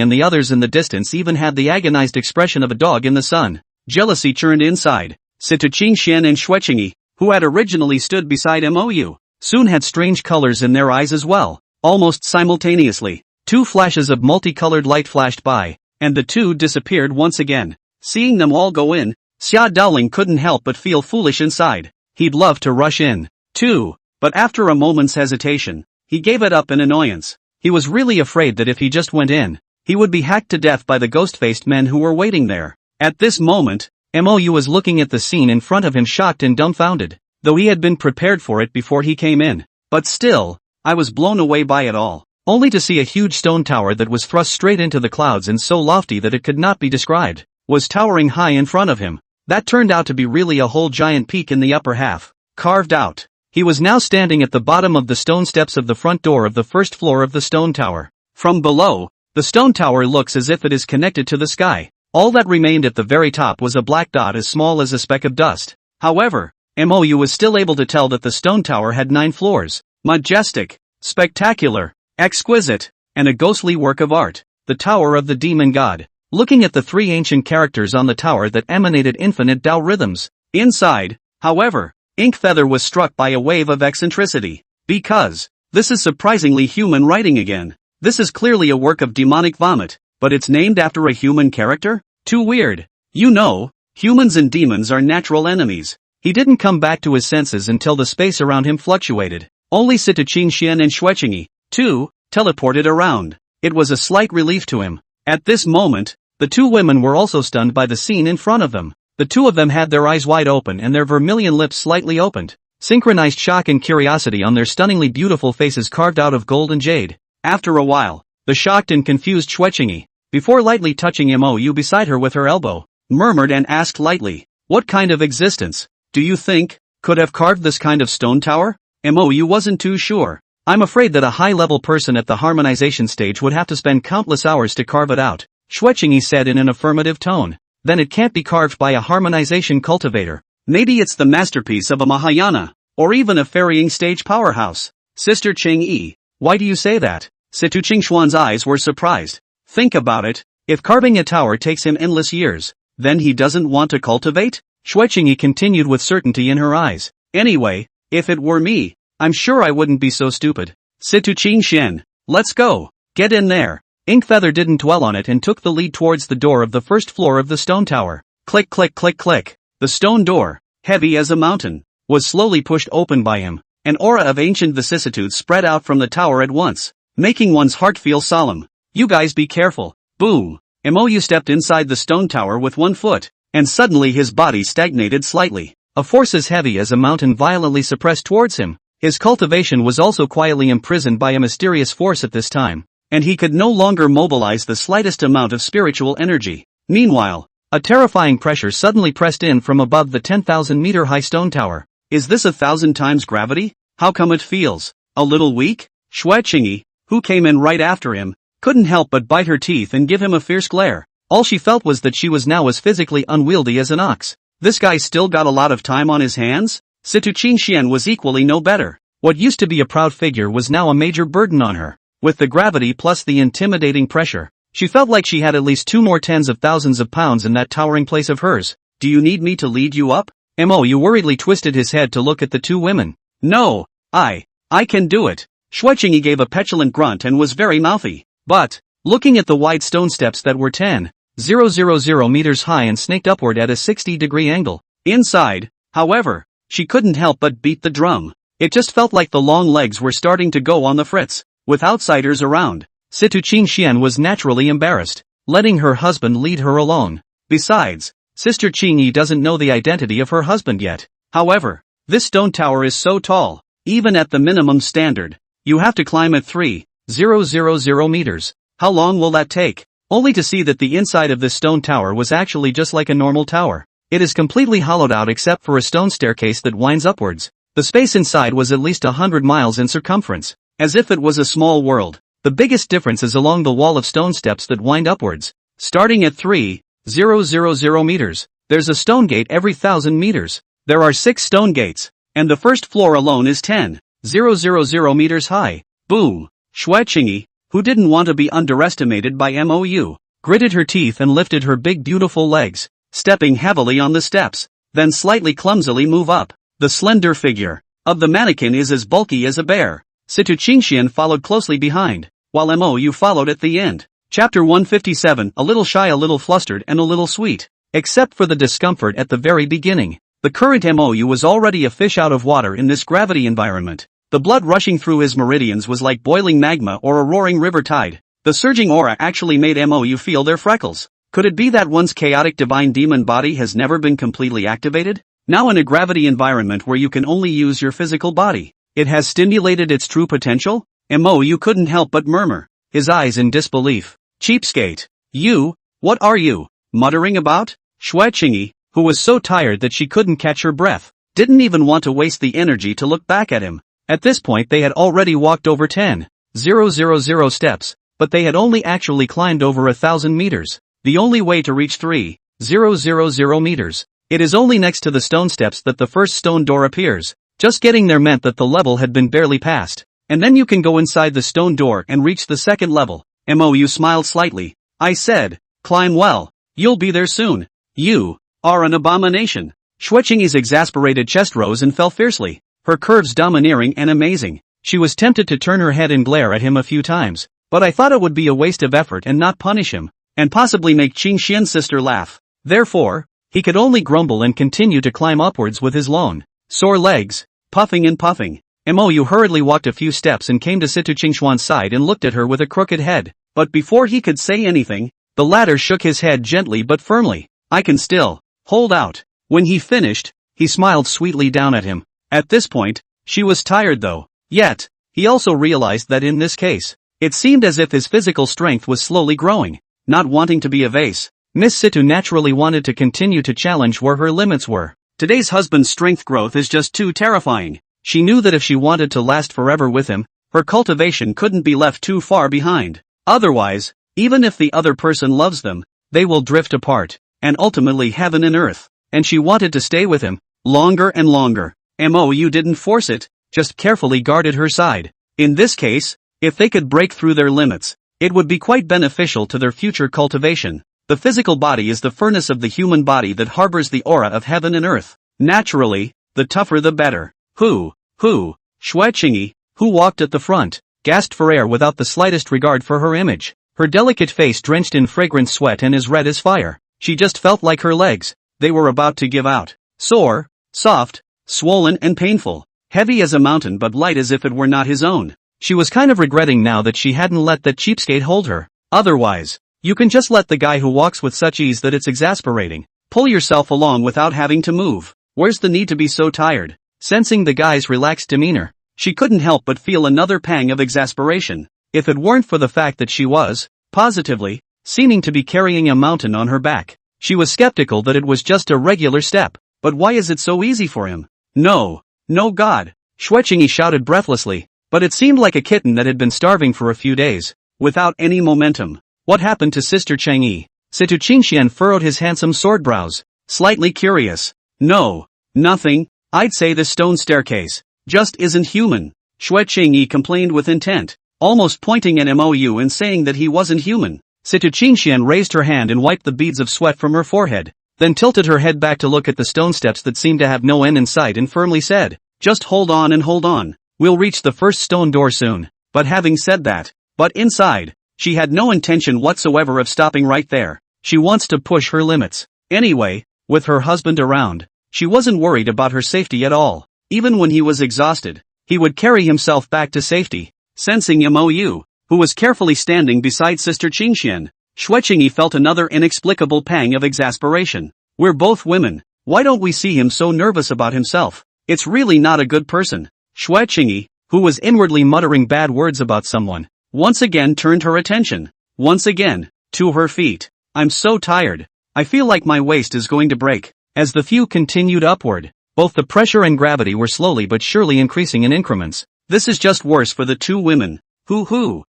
and the others in the distance even had the agonized expression of a dog in the sun. Jealousy churned inside. Situ Qingxian and Xueqingyi, who had originally stood beside Mou, soon had strange colors in their eyes as well. Almost simultaneously, 2 flashes of multicolored light flashed by, and the 2 disappeared once again. Seeing them all go in, Xia Daoling couldn't help but feel foolish inside. He'd love to rush in, too, but after a moment's hesitation, he gave it up in annoyance. He was really afraid that if he just went in, he would be hacked to death by the ghost-faced men who were waiting there. At this moment, Mou was looking at the scene in front of him shocked and dumbfounded, though he had been prepared for it before he came in. But still, I was blown away by it all, only to see a huge stone tower that was thrust straight into the clouds and so lofty that it could not be described, was towering high in front of him. That turned out to be really a whole giant peak in the upper half, carved out. He was now standing at the bottom of the stone steps of the front door of the first floor of the stone tower. From below, the stone tower looks as if it is connected to the sky. All that remained at the very top was a black dot as small as a speck of dust. However, Mou was still able to tell that the stone tower had 9 floors. Majestic, spectacular, exquisite, and a ghostly work of art. The Tower of the Demon God. Looking at the 3 ancient characters on the tower that emanated infinite Tao rhythms. Inside, however, Inkfeather was struck by a wave of eccentricity. Because, this is surprisingly human writing again. This is clearly a work of demonic vomit, but it's named after a human character? Too weird. You know, humans and demons are natural enemies. He didn't come back to his senses until the space around him fluctuated. Only Situ Qingxian and Xueqingyi, too, teleported around. It was a slight relief to him. At this moment, the 2 women were also stunned by the scene in front of them. The 2 of them had their eyes wide open and their vermilion lips slightly opened. Synchronized shock and curiosity on their stunningly beautiful faces carved out of gold and jade. After a while, the shocked and confused Xueqingyi, before lightly touching Mou beside her with her elbow, murmured and asked lightly, "What kind of existence, do you think, could have carved this kind of stone tower?" Mou wasn't too sure. "I'm afraid that a high-level person at the harmonization stage would have to spend countless hours to carve it out," Xueqingyi said in an affirmative tone. "Then it can't be carved by a harmonization cultivator. Maybe it's the masterpiece of a Mahayana, or even a ferrying stage powerhouse." "Sister Qingyi, why do you say that?" Situ Qingxuan's eyes were surprised. "Think about it, if carving a tower takes him endless years, then he doesn't want to cultivate?" Xueqingyi continued with certainty in her eyes. "Anyway, if it were me, I'm sure I wouldn't be so stupid. Situ Qingxian, let's go. Get in there." Inkfeather didn't dwell on it and took the lead towards the door of the first floor of the stone tower. Click click click click. The stone door, heavy as a mountain, was slowly pushed open by him. An aura of ancient vicissitudes spread out from the tower at once, making one's heart feel solemn. "You guys be careful." Boom. Mou stepped inside the stone tower with 1 foot, and suddenly his body stagnated slightly. A force as heavy as a mountain violently suppressed towards him. His cultivation was also quietly imprisoned by a mysterious force at this time, and he could no longer mobilize the slightest amount of spiritual energy. Meanwhile, a terrifying pressure suddenly pressed in from above the 10,000-meter high stone tower. Is this 1,000 times gravity? How come it feels a little weak? Xueqingyi, who came in right after him, couldn't help but bite her teeth and give him a fierce glare. All she felt was that she was now as physically unwieldy as an ox. This guy still got a lot of time on his hands? Situ Qingxian was equally no better. What used to be a proud figure was now a major burden on her. With the gravity plus the intimidating pressure, she felt like she had at least 2 more tens of thousands of pounds in that towering place of hers. "Do you need me to lead you up?" Mou worriedly twisted his head to look at the 2 women. "No, I can do it." Xueqingyi gave a petulant grunt and was very mouthy. But, looking at the wide stone steps that were 10,000 meters high and snaked upward at a 60-degree angle, inside, however, she couldn't help but beat the drum. It just felt like the long legs were starting to go on the fritz. With outsiders around, Situ Qingxian was naturally embarrassed, letting her husband lead her alone. Besides, Sister Qingyi doesn't know the identity of her husband yet. However, this stone tower is so tall, even at the minimum standard, you have to climb at 3,000 meters. How long will that take? Only to see that the inside of this stone tower was actually just like a normal tower. It is completely hollowed out except for a stone staircase that winds upwards. The space inside was at least 100 miles in circumference. As if it was a small world. The biggest difference is along the wall of stone steps that wind upwards. Starting at 3,000 meters, there's a stone gate every 1,000 meters. There are 6 stone gates, and the first floor alone is 10,000 meters high. Boom! Xue Qingyi, who didn't want to be underestimated by Mou, gritted her teeth and lifted her big beautiful legs, stepping heavily on the steps, then slightly clumsily move up. The slender figure of the mannequin is as bulky as a bear. Situ Qingxian followed closely behind, while Mou followed at the end. Chapter 157, a little shy, a little flustered, and a little sweet. Except for the discomfort at the very beginning. The current Mou was already a fish out of water in this gravity environment. The blood rushing through his meridians was like boiling magma or a roaring river tide. The surging aura actually made Mou feel their freckles. Could it be that one's chaotic divine demon body has never been completely activated? Now in a gravity environment where you can only use your physical body, it has stimulated its true potential? Mou couldn't help but murmur, his eyes in disbelief. Cheapskate. You? What are you muttering about? Xue Qingyi, who was so tired that she couldn't catch her breath, didn't even want to waste the energy to look back at him. At this point they had already walked over 10,000 steps, but they had only actually climbed over 1,000 meters. The only way to reach 3,000 meters. It is only next to the stone steps that the first stone door appears. Just getting there meant that the level had been barely passed. And then you can go inside the stone door and reach the second level. Mou smiled slightly. I said, climb well. You'll be there soon. You are an abomination. Xue Qingyi's exasperated chest rose and fell fiercely, her curves domineering and amazing. She was tempted to turn her head and glare at him a few times, but I thought it would be a waste of effort and not punish him, and possibly make Qingxian's sister laugh. Therefore, he could only grumble and continue to climb upwards with his lone, sore legs, puffing and puffing. Mou hurriedly walked a few steps and came to Situ Qingxuan's side and looked at her with a crooked head. But before he could say anything, the latter shook his head gently but firmly. I can still hold out. When he finished, he smiled sweetly down at him. At this point, she was tired though. Yet, he also realized that in this case, it seemed as if his physical strength was slowly growing. Not wanting to be a vase, Miss Situ naturally wanted to continue to challenge where her limits were. Today's husband's strength growth is just too terrifying. She knew that if she wanted to last forever with him, her cultivation couldn't be left too far behind. Otherwise, even if the other person loves them, they will drift apart, and ultimately heaven and earth. And she wanted to stay with him, longer and longer. Mou didn't force it, just carefully guarded her side. In this case, if they could break through their limits, it would be quite beneficial to their future cultivation. The physical body is the furnace of the human body that harbors the aura of heaven and earth. Naturally, the tougher the better. Xue Qingyi, who walked at the front, gasped for air without the slightest regard for her image. Her delicate face drenched in fragrant sweat and as red as fire. She just felt like her legs, they were about to give out. Sore, soft, swollen and painful. Heavy as a mountain but light as if it were not his own. She was kind of regretting now that she hadn't let that cheapskate hold her. Otherwise, you can just let the guy who walks with such ease that it's exasperating. Pull yourself along without having to move. Where's the need to be so tired? Sensing the guy's relaxed demeanor, she couldn't help but feel another pang of exasperation. If it weren't for the fact that she was, positively, seeming to be carrying a mountain on her back, she was skeptical that it was just a regular step. But why is it so easy for him? No God! Xue Qingyi shouted breathlessly, but it seemed like a kitten that had been starving for a few days, without any momentum. What happened to Sister Changyi? Situ Qingxian furrowed his handsome sword brows, slightly curious. No, nothing. I'd say this stone staircase just isn't human. Xue Qingyi complained with intent, almost pointing at Mou and saying that he wasn't human. Situ Qingxian raised her hand and wiped the beads of sweat from her forehead, then tilted her head back to look at the stone steps that seemed to have no end in sight and firmly said, just hold on and hold on. We'll reach the first stone door soon. But having said that, inside, she had no intention whatsoever of stopping right there. She wants to push her limits. Anyway, with her husband around, she wasn't worried about her safety at all. Even when he was exhausted, he would carry himself back to safety. Sensing Mou, who was carefully standing beside Sister Qingxian, Xue Qingyi felt another inexplicable pang of exasperation. We're both women. Why don't we see him so nervous about himself? It's really not a good person. Xue Qingyi, who was inwardly muttering bad words about someone, once again turned her attention, once again, to her feet. I'm so tired. I feel like my waist is going to break. As the view continued upward, both the pressure and gravity were slowly but surely increasing in increments. This is just worse for the two women. Hoo.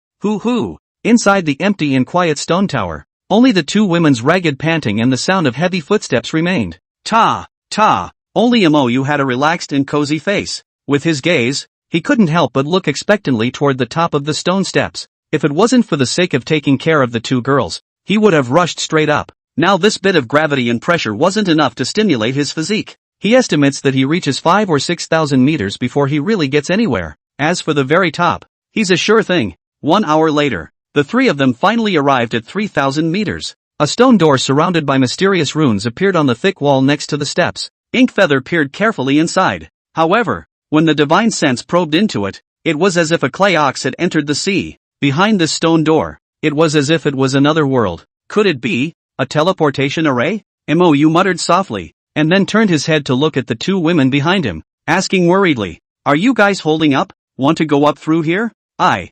Inside the empty and quiet stone tower, only the two women's ragged panting and the sound of heavy footsteps remained. Ta. Only Mou had a relaxed and cozy face. With his gaze, he couldn't help but look expectantly toward the top of the stone steps. If it wasn't for the sake of taking care of the two girls, he would have rushed straight up. Now this bit of gravity and pressure wasn't enough to stimulate his physique. He estimates that he reaches 5 or 6,000 meters before he really gets anywhere. As for the very top, he's a sure thing. 1 hour later, the three of them finally arrived at 3,000 meters. A stone door surrounded by mysterious runes appeared on the thick wall next to the steps. Inkfeather peered carefully inside. However, when the divine sense probed into it, it was as if a clay ox had entered the sea. Behind this stone door, it was as if it was another world. Could it be a teleportation array? Mou muttered softly, and then turned his head to look at the two women behind him, asking worriedly, "Are you guys holding up? Want to go up through here?" I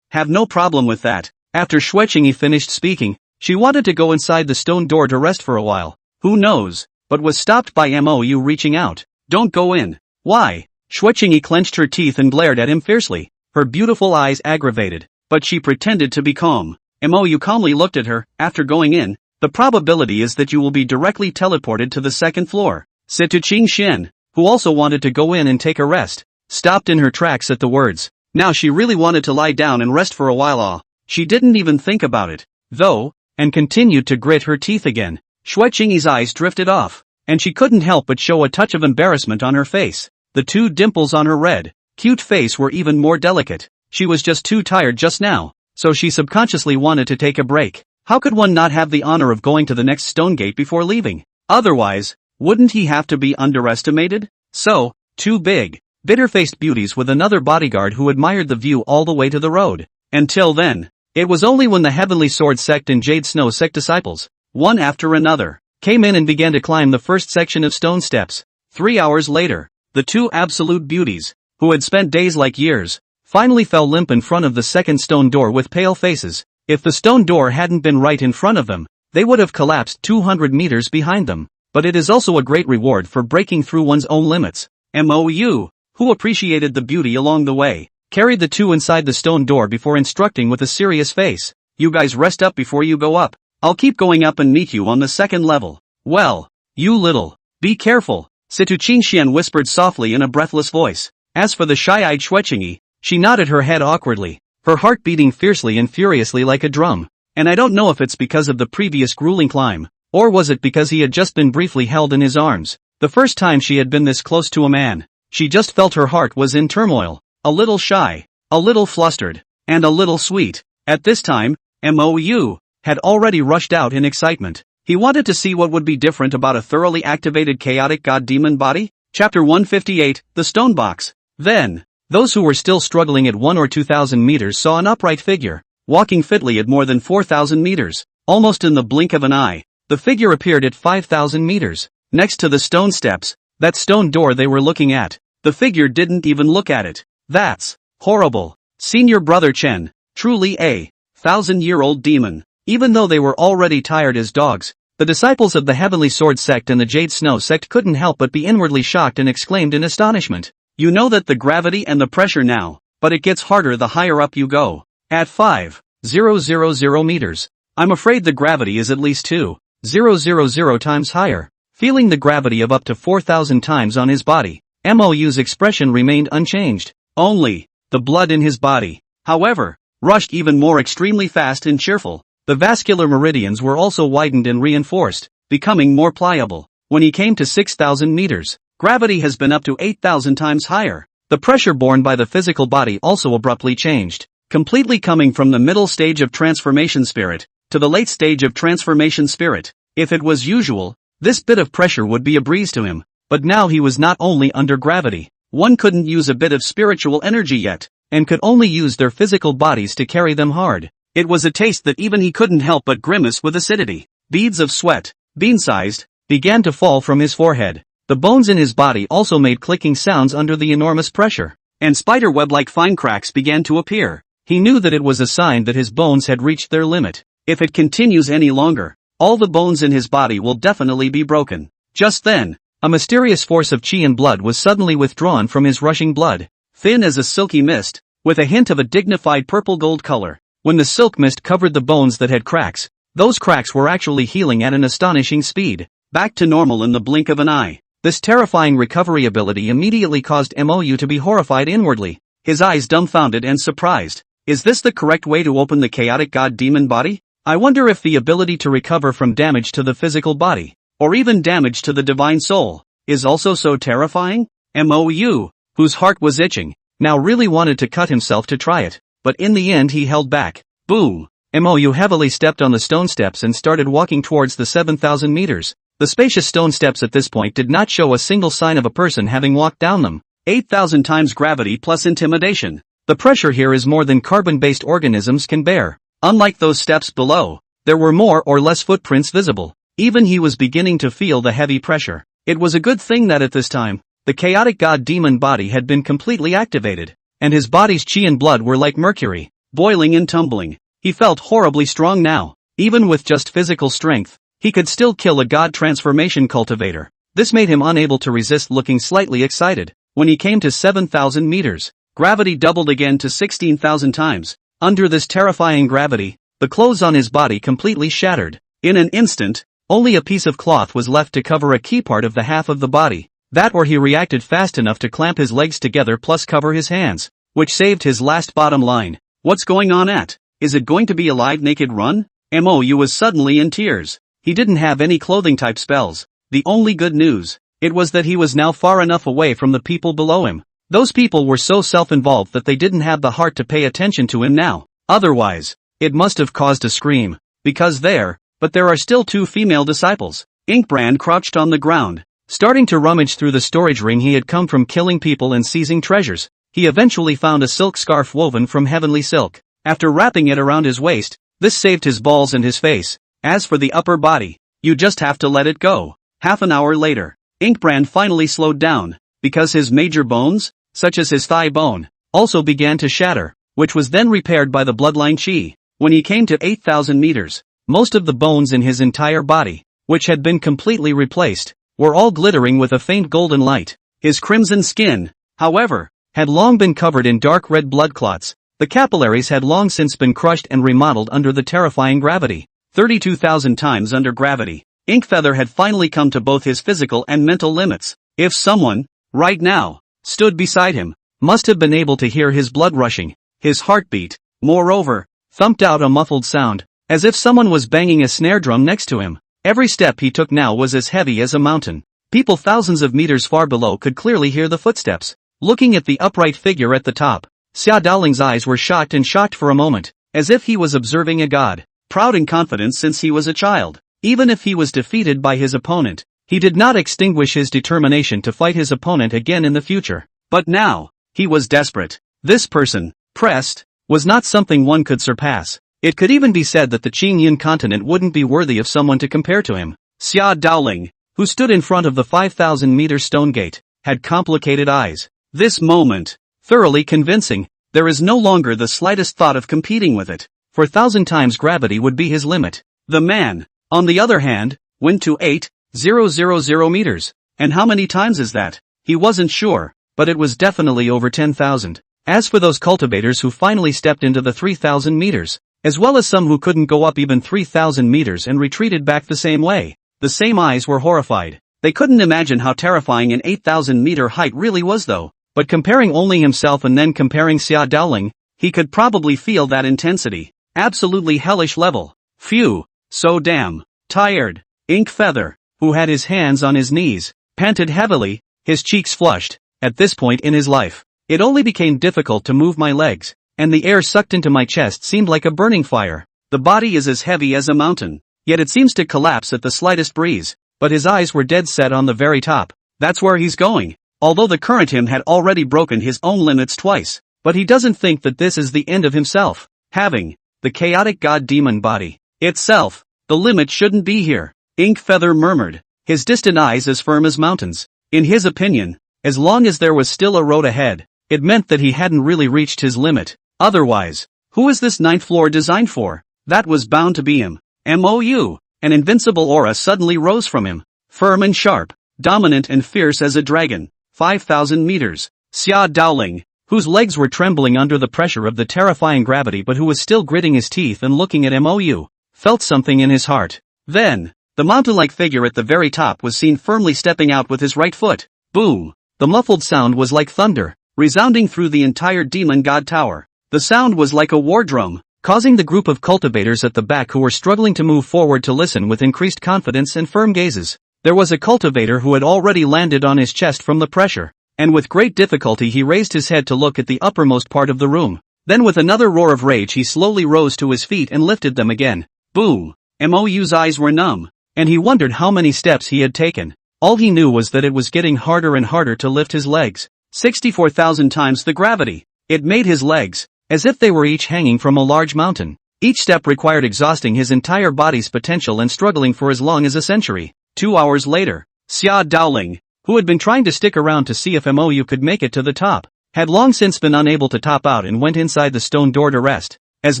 have no problem with that." After Xueqingyi finished speaking, she wanted to go inside the stone door to rest for a while. Who knows, but was stopped by Mou reaching out. "Don't go in." "Why?" Xueqingyi clenched her teeth and glared at him fiercely, her beautiful eyes aggravated, but she pretended to be calm. Mou calmly looked at her. "After going in, the probability is that you will be directly teleported to the second floor." Situqing Xian, who also wanted to go in and take a rest, stopped in her tracks at the words. Now she really wanted to lie down and rest for a while. She didn't even think about it, though, and continued to grit her teeth again. Xueqingyi's eyes drifted off, and she couldn't help but show a touch of embarrassment on her face. The two dimples on her red, cute face were even more delicate. She was just too tired just now, so she subconsciously wanted to take a break. How could one not have the honor of going to the next stone gate before leaving? Otherwise, wouldn't he have to be underestimated? So, two big, bitter-faced beauties with another bodyguard who admired the view all the way to the road. Until then, it was only when the Heavenly Sword Sect and Jade Snow Sect disciples, one after another, came in and began to climb the first section of stone steps. 3 hours later, the two absolute beauties, who had spent days like years, finally fell limp in front of the second stone door with pale faces. If the stone door hadn't been right in front of them, they would have collapsed 200 meters behind them. But it is also a great reward for breaking through one's own limits. Mou, who appreciated the beauty along the way, carried the two inside the stone door before instructing with a serious face. "You guys rest up before you go up. I'll keep going up and meet you on the second level." "Well, you little, be careful," Situqing Xian whispered softly in a breathless voice. As for the shy-eyed Xueqingyi, she nodded her head awkwardly, her heart beating fiercely and furiously like a drum. And I don't know if it's because of the previous grueling climb, or was it because he had just been briefly held in his arms. The first time she had been this close to a man, she just felt her heart was in turmoil, a little shy, a little flustered, and a little sweet. At this time, Mou had already rushed out in excitement. He wanted to see what would be different about a thoroughly activated chaotic god-demon body. Chapter 158, The Stone Box. Then, those who were still struggling at 1 or 2,000 meters saw an upright figure, walking fitly at more than 4,000 meters. Almost in the blink of an eye, the figure appeared at 5,000 meters. Next to the stone steps, that stone door they were looking at, the figure didn't even look at it. "That's horrible. Senior Brother Chen, truly a 1,000-year-old demon." Even though they were already tired as dogs, the disciples of the Heavenly Sword Sect and the Jade Snow Sect couldn't help but be inwardly shocked and exclaimed in astonishment. "You know that the gravity and the pressure now, but it gets harder the higher up you go. At 5,000 meters, I'm afraid the gravity is at least 2,000 times higher." Feeling the gravity of up to 4,000 times on his body, Mou's expression remained unchanged. Only, the blood in his body, however, rushed even more extremely fast and cheerful. The vascular meridians were also widened and reinforced, becoming more pliable. When he came to 6,000 meters, gravity has been up to 8,000 times higher. The pressure borne by the physical body also abruptly changed, completely coming from the middle stage of transformation spirit to the late stage of transformation spirit. If it was usual, this bit of pressure would be a breeze to him, but now he was not only under gravity. One couldn't use a bit of spiritual energy yet, and could only use their physical bodies to carry them hard. It was a taste that even he couldn't help but grimace with acidity. Beads of sweat, bean-sized, began to fall from his forehead. The bones in his body also made clicking sounds under the enormous pressure, and spiderweb-like fine cracks began to appear. He knew that it was a sign that his bones had reached their limit. If it continues any longer, all the bones in his body will definitely be broken. Just then, a mysterious force of chi and blood was suddenly withdrawn from his rushing blood, thin as a silky mist, with a hint of a dignified purple-gold color. When the silk mist covered the bones that had cracks, those cracks were actually healing at an astonishing speed, back to normal in the blink of an eye. This terrifying recovery ability immediately caused MOU to be horrified inwardly, his eyes dumbfounded and surprised. Is this the correct way to open the chaotic god demon body? I wonder if the ability to recover from damage to the physical body, or even damage to the divine soul, is also so terrifying? MOU, whose heart was itching, now really wanted to cut himself to try it, but in the end he held back. Boom! MOU heavily stepped on the stone steps and started walking towards the 7,000 meters. The spacious stone steps at this point did not show a single sign of a person having walked down them. 8,000 times gravity plus intimidation. The pressure here is more than carbon-based organisms can bear. Unlike those steps below, there were more or less footprints visible. Even he was beginning to feel the heavy pressure. It was a good thing that at this time, the chaotic god demon body had been completely activated, and his body's chi and blood were like mercury, boiling and tumbling. He felt horribly strong now. Even with just physical strength, he could still kill a god transformation cultivator. This made him unable to resist looking slightly excited. When he came to 7,000 meters, gravity doubled again to 16,000 times. Under this terrifying gravity, the clothes on his body completely shattered. In an instant, only a piece of cloth was left to cover a key part of the half of the body. That or he reacted fast enough to clamp his legs together plus cover his hands, which saved his last bottom line. What's going on at? Is it going to be a live naked run? MOU was suddenly in tears. He didn't have any clothing type spells. The only good news, it was that he was now far enough away from the people below him. Those people were so self-involved that they didn't have the heart to pay attention to him now. Otherwise, it must have caused a scream. Because there are still two female disciples. Inkbrand crouched on the ground, starting to rummage through the storage ring he had come from killing people and seizing treasures. He eventually found a silk scarf woven from heavenly silk. After wrapping it around his waist, this saved his balls and his face. As for the upper body, you just have to let it go. Half an hour later, Inkbrand finally slowed down, because his major bones, such as his thigh bone, also began to shatter, which was then repaired by the bloodline chi. When he came to 8,000 meters, most of the bones in his entire body, which had been completely replaced, were all glittering with a faint golden light. His crimson skin, however, had long been covered in dark red blood clots. The capillaries had long since been crushed and remodeled under the terrifying gravity. 32,000 times under gravity. Inkfeather had finally come to both his physical and mental limits. If someone, right now, stood beside him, must have been able to hear his blood rushing, his heartbeat, moreover, thumped out a muffled sound, as if someone was banging a snare drum next to him. Every step he took now was as heavy as a mountain. People thousands of meters far below could clearly hear the footsteps. Looking at the upright figure at the top, Xia Daoling's eyes were shocked for a moment, as if he was observing a god, proud and confident since he was a child. Even if he was defeated by his opponent, he did not extinguish his determination to fight his opponent again in the future. But now, he was desperate. This person, Prest, was not something one could surpass. It could even be said that the Qingyan continent wouldn't be worthy of someone to compare to him. Xia Daoling, who stood in front of the 5,000-meter stone gate, had complicated eyes. This moment, thoroughly convincing, there is no longer the slightest thought of competing with it. For 1,000 times gravity would be his limit. The man, on the other hand, went to 8,000 meters. And how many times is that? He wasn't sure, but it was definitely over 10,000. As for those cultivators who finally stepped into the 3,000 meters, as well as some who couldn't go up even 3,000 meters and retreated back the same way, the same eyes were horrified. They couldn't imagine how terrifying an 8,000-meter height really was though. But comparing only himself and then comparing Xia Daoling, he could probably feel that intensity. Absolutely hellish level. Phew, so damn tired. Inkfeather, who had his hands on his knees, panted heavily, his cheeks flushed. At this point in his life, it only became difficult to move my legs, and the air sucked into my chest seemed like a burning fire. The body is as heavy as a mountain, yet it seems to collapse at the slightest breeze, but his eyes were dead set on the very top. That's where he's going. Although the current him had already broken his own limits twice, but he doesn't think that this is the end of himself. Having the chaotic god demon body itself, the limit shouldn't be here. Inkfeather murmured, his distant eyes as firm as mountains. In his opinion, as long as there was still a road ahead, it meant that he hadn't really reached his limit. Otherwise, who is this ninth floor designed for? That was bound to be him. MOU. An invincible aura suddenly rose from him, firm and sharp, dominant and fierce as a dragon. 5,000 meters. Xia Daoling, whose legs were trembling under the pressure of the terrifying gravity but who was still gritting his teeth and looking at MOU, felt something in his heart. Then, The mountain-like figure at the very top was seen firmly stepping out with his right foot. Boom! The muffled sound was like thunder, resounding through the entire demon god tower. The sound was like a war drum, causing the group of cultivators at the back who were struggling to move forward to listen with increased confidence and firm gazes. There was a cultivator who had already landed on his chest from the pressure, and with great difficulty he raised his head to look at the uppermost part of the room. Then with another roar of rage he slowly rose to his feet and lifted them again. Boom! Mou's eyes were numb, and he wondered how many steps he had taken. All he knew was that it was getting harder and harder to lift his legs. 64,000 times the gravity. It made his legs, as if they were each hanging from a large mountain. Each step required exhausting his entire body's potential and struggling for as long as a century. 2 hours later, Xia Daoling, who had been trying to stick around to see if Mou could make it to the top, had long since been unable to top out and went inside the stone door to rest. As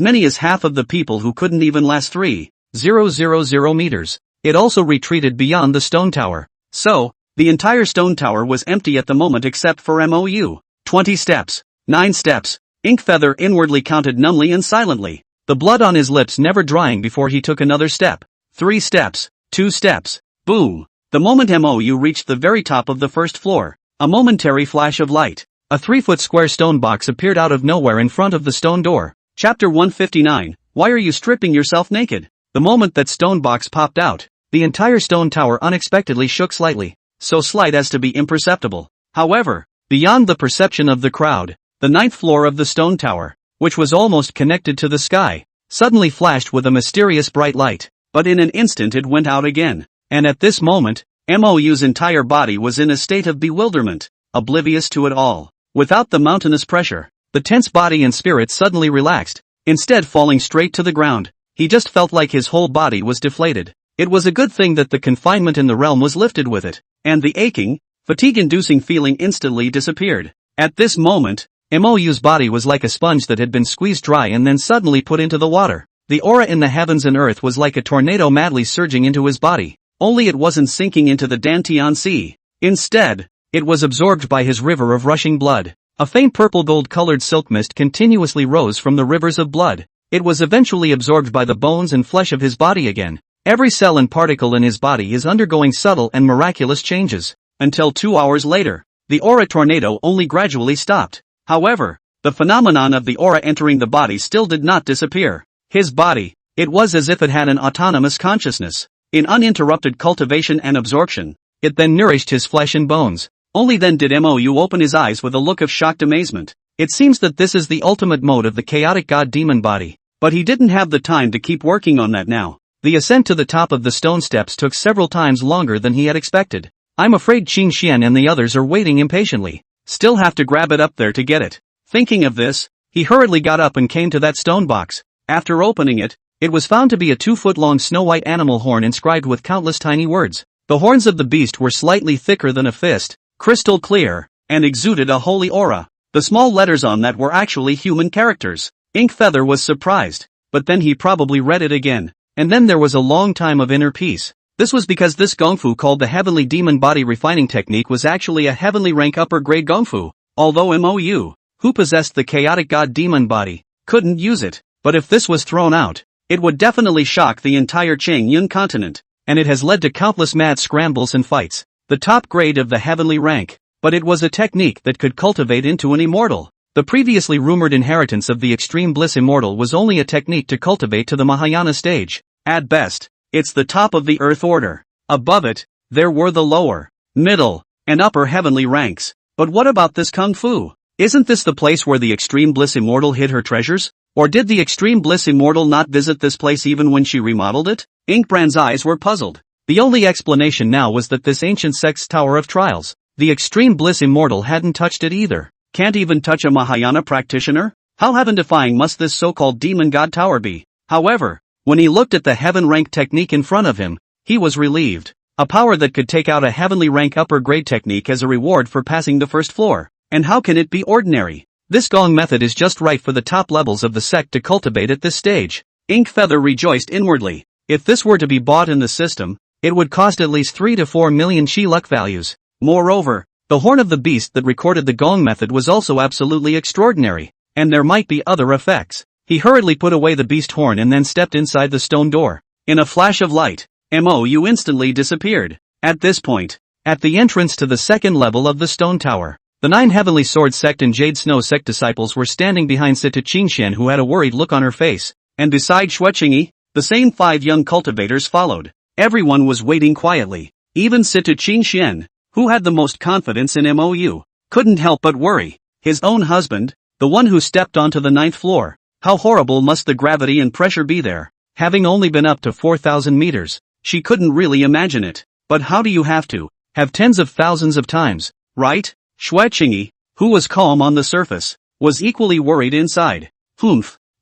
many as half of the people who couldn't even last 3,000 meters. It also retreated beyond the stone tower. So, the entire stone tower was empty at the moment except for Mou. 20 steps. 9 steps. Inkfeather inwardly counted numbly and silently, the blood on his lips never drying before he took another step. 3 steps. 2 steps. Boom! The moment Mou reached the very top of the first floor, a momentary flash of light. A 3-foot square stone box appeared out of nowhere in front of the stone door. Chapter 159, Why are you stripping yourself naked? The moment that stone box popped out, the entire stone tower unexpectedly shook slightly, so slight as to be imperceptible. However, beyond the perception of the crowd, the 9th floor of the stone tower, which was almost connected to the sky, suddenly flashed with a mysterious bright light, but in an instant it went out again, and at this moment, Mou's entire body was in a state of bewilderment, oblivious to it all. Without the mountainous pressure, the tense body and spirit suddenly relaxed, instead falling straight to the ground. He just felt like his whole body was deflated. It was a good thing that the confinement in the realm was lifted with it, and the aching, fatigue-inducing feeling instantly disappeared. At this moment, Mou's body was like a sponge that had been squeezed dry and then suddenly put into the water. The aura in the heavens and earth was like a tornado madly surging into his body, only it wasn't sinking into the Dantian Sea. Instead, it was absorbed by his river of rushing blood. A faint purple gold-colored silk mist continuously rose from the rivers of blood. It was eventually absorbed by the bones and flesh of his body again. Every cell and particle in his body is undergoing subtle and miraculous changes. Until 2 hours later, the aura tornado only gradually stopped. However, the phenomenon of the aura entering the body still did not disappear. His body, it was as if it had an autonomous consciousness. In uninterrupted cultivation and absorption, it then nourished his flesh and bones. Only then did Mou open his eyes with a look of shocked amazement. It seems that this is the ultimate mode of the chaotic god demon body. But he didn't have the time to keep working on that now. The ascent to the top of the stone steps took several times longer than he had expected. I'm afraid Qin Xian and the others are waiting impatiently. Still have to grab it up there to get it. Thinking of this, he hurriedly got up and came to that stone box. After opening it, it was found to be a 2-foot-long snow-white animal horn inscribed with countless tiny words. The horns of the beast were slightly thicker than a fist, crystal clear, and exuded a holy aura. The small letters on that were actually human characters. Inkfeather was surprised, but then he probably read it again, and then there was a long time of inner peace. This was because this gongfu called the Heavenly Demon Body Refining Technique was actually a heavenly rank upper grade gongfu, although Mou, who possessed the chaotic god demon body, couldn't use it. But if this was thrown out, it would definitely shock the entire Qingyun continent, and it has led to countless mad scrambles and fights. The top grade of the heavenly rank, but it was a technique that could cultivate into an immortal. The previously rumored inheritance of the extreme bliss immortal was only a technique to cultivate to the Mahayana stage. At best, it's the top of the earth order. Above it, there were the lower, middle, and upper heavenly ranks. But what about this kung fu? Isn't this the place where the extreme bliss immortal hid her treasures? Or did the extreme bliss immortal not visit this place even when she remodeled it? Inkbrand's eyes were puzzled. The only explanation now was that this ancient sect's tower of trials, the extreme bliss immortal hadn't touched it either. Can't even touch a Mahayana practitioner? How heaven-defying must this so-called demon god tower be? However, when he looked at the heaven rank technique in front of him, he was relieved. A power that could take out a heavenly rank upper grade technique as a reward for passing the first floor. And how can it be ordinary? This gong method is just right for the top levels of the sect to cultivate at this stage. Inkfeather rejoiced inwardly. If this were to be bought in the system, it would cost at least 3 to 4 million Shi luck values. Moreover, the horn of the beast that recorded the gong method was also absolutely extraordinary, and there might be other effects. He hurriedly put away the beast horn and then stepped inside the stone door. In a flash of light, MOU instantly disappeared. At this point, at the entrance to the second level of the stone tower, the 9 Heavenly Sword Sect and Jade Snow Sect disciples were standing behind Sita Qingxian, who had a worried look on her face, and beside Xue Qingyi, the same 5 young cultivators followed. Everyone was waiting quietly. Even Sita Qingxian, who had the most confidence in MOU, couldn't help but worry. His own husband, the one who stepped onto the 9th floor. How horrible must the gravity and pressure be there? Having only been up to 4,000 meters, she couldn't really imagine it. But how do you have tens of thousands of times, right? Xue Qingyi, who was calm on the surface, was equally worried inside.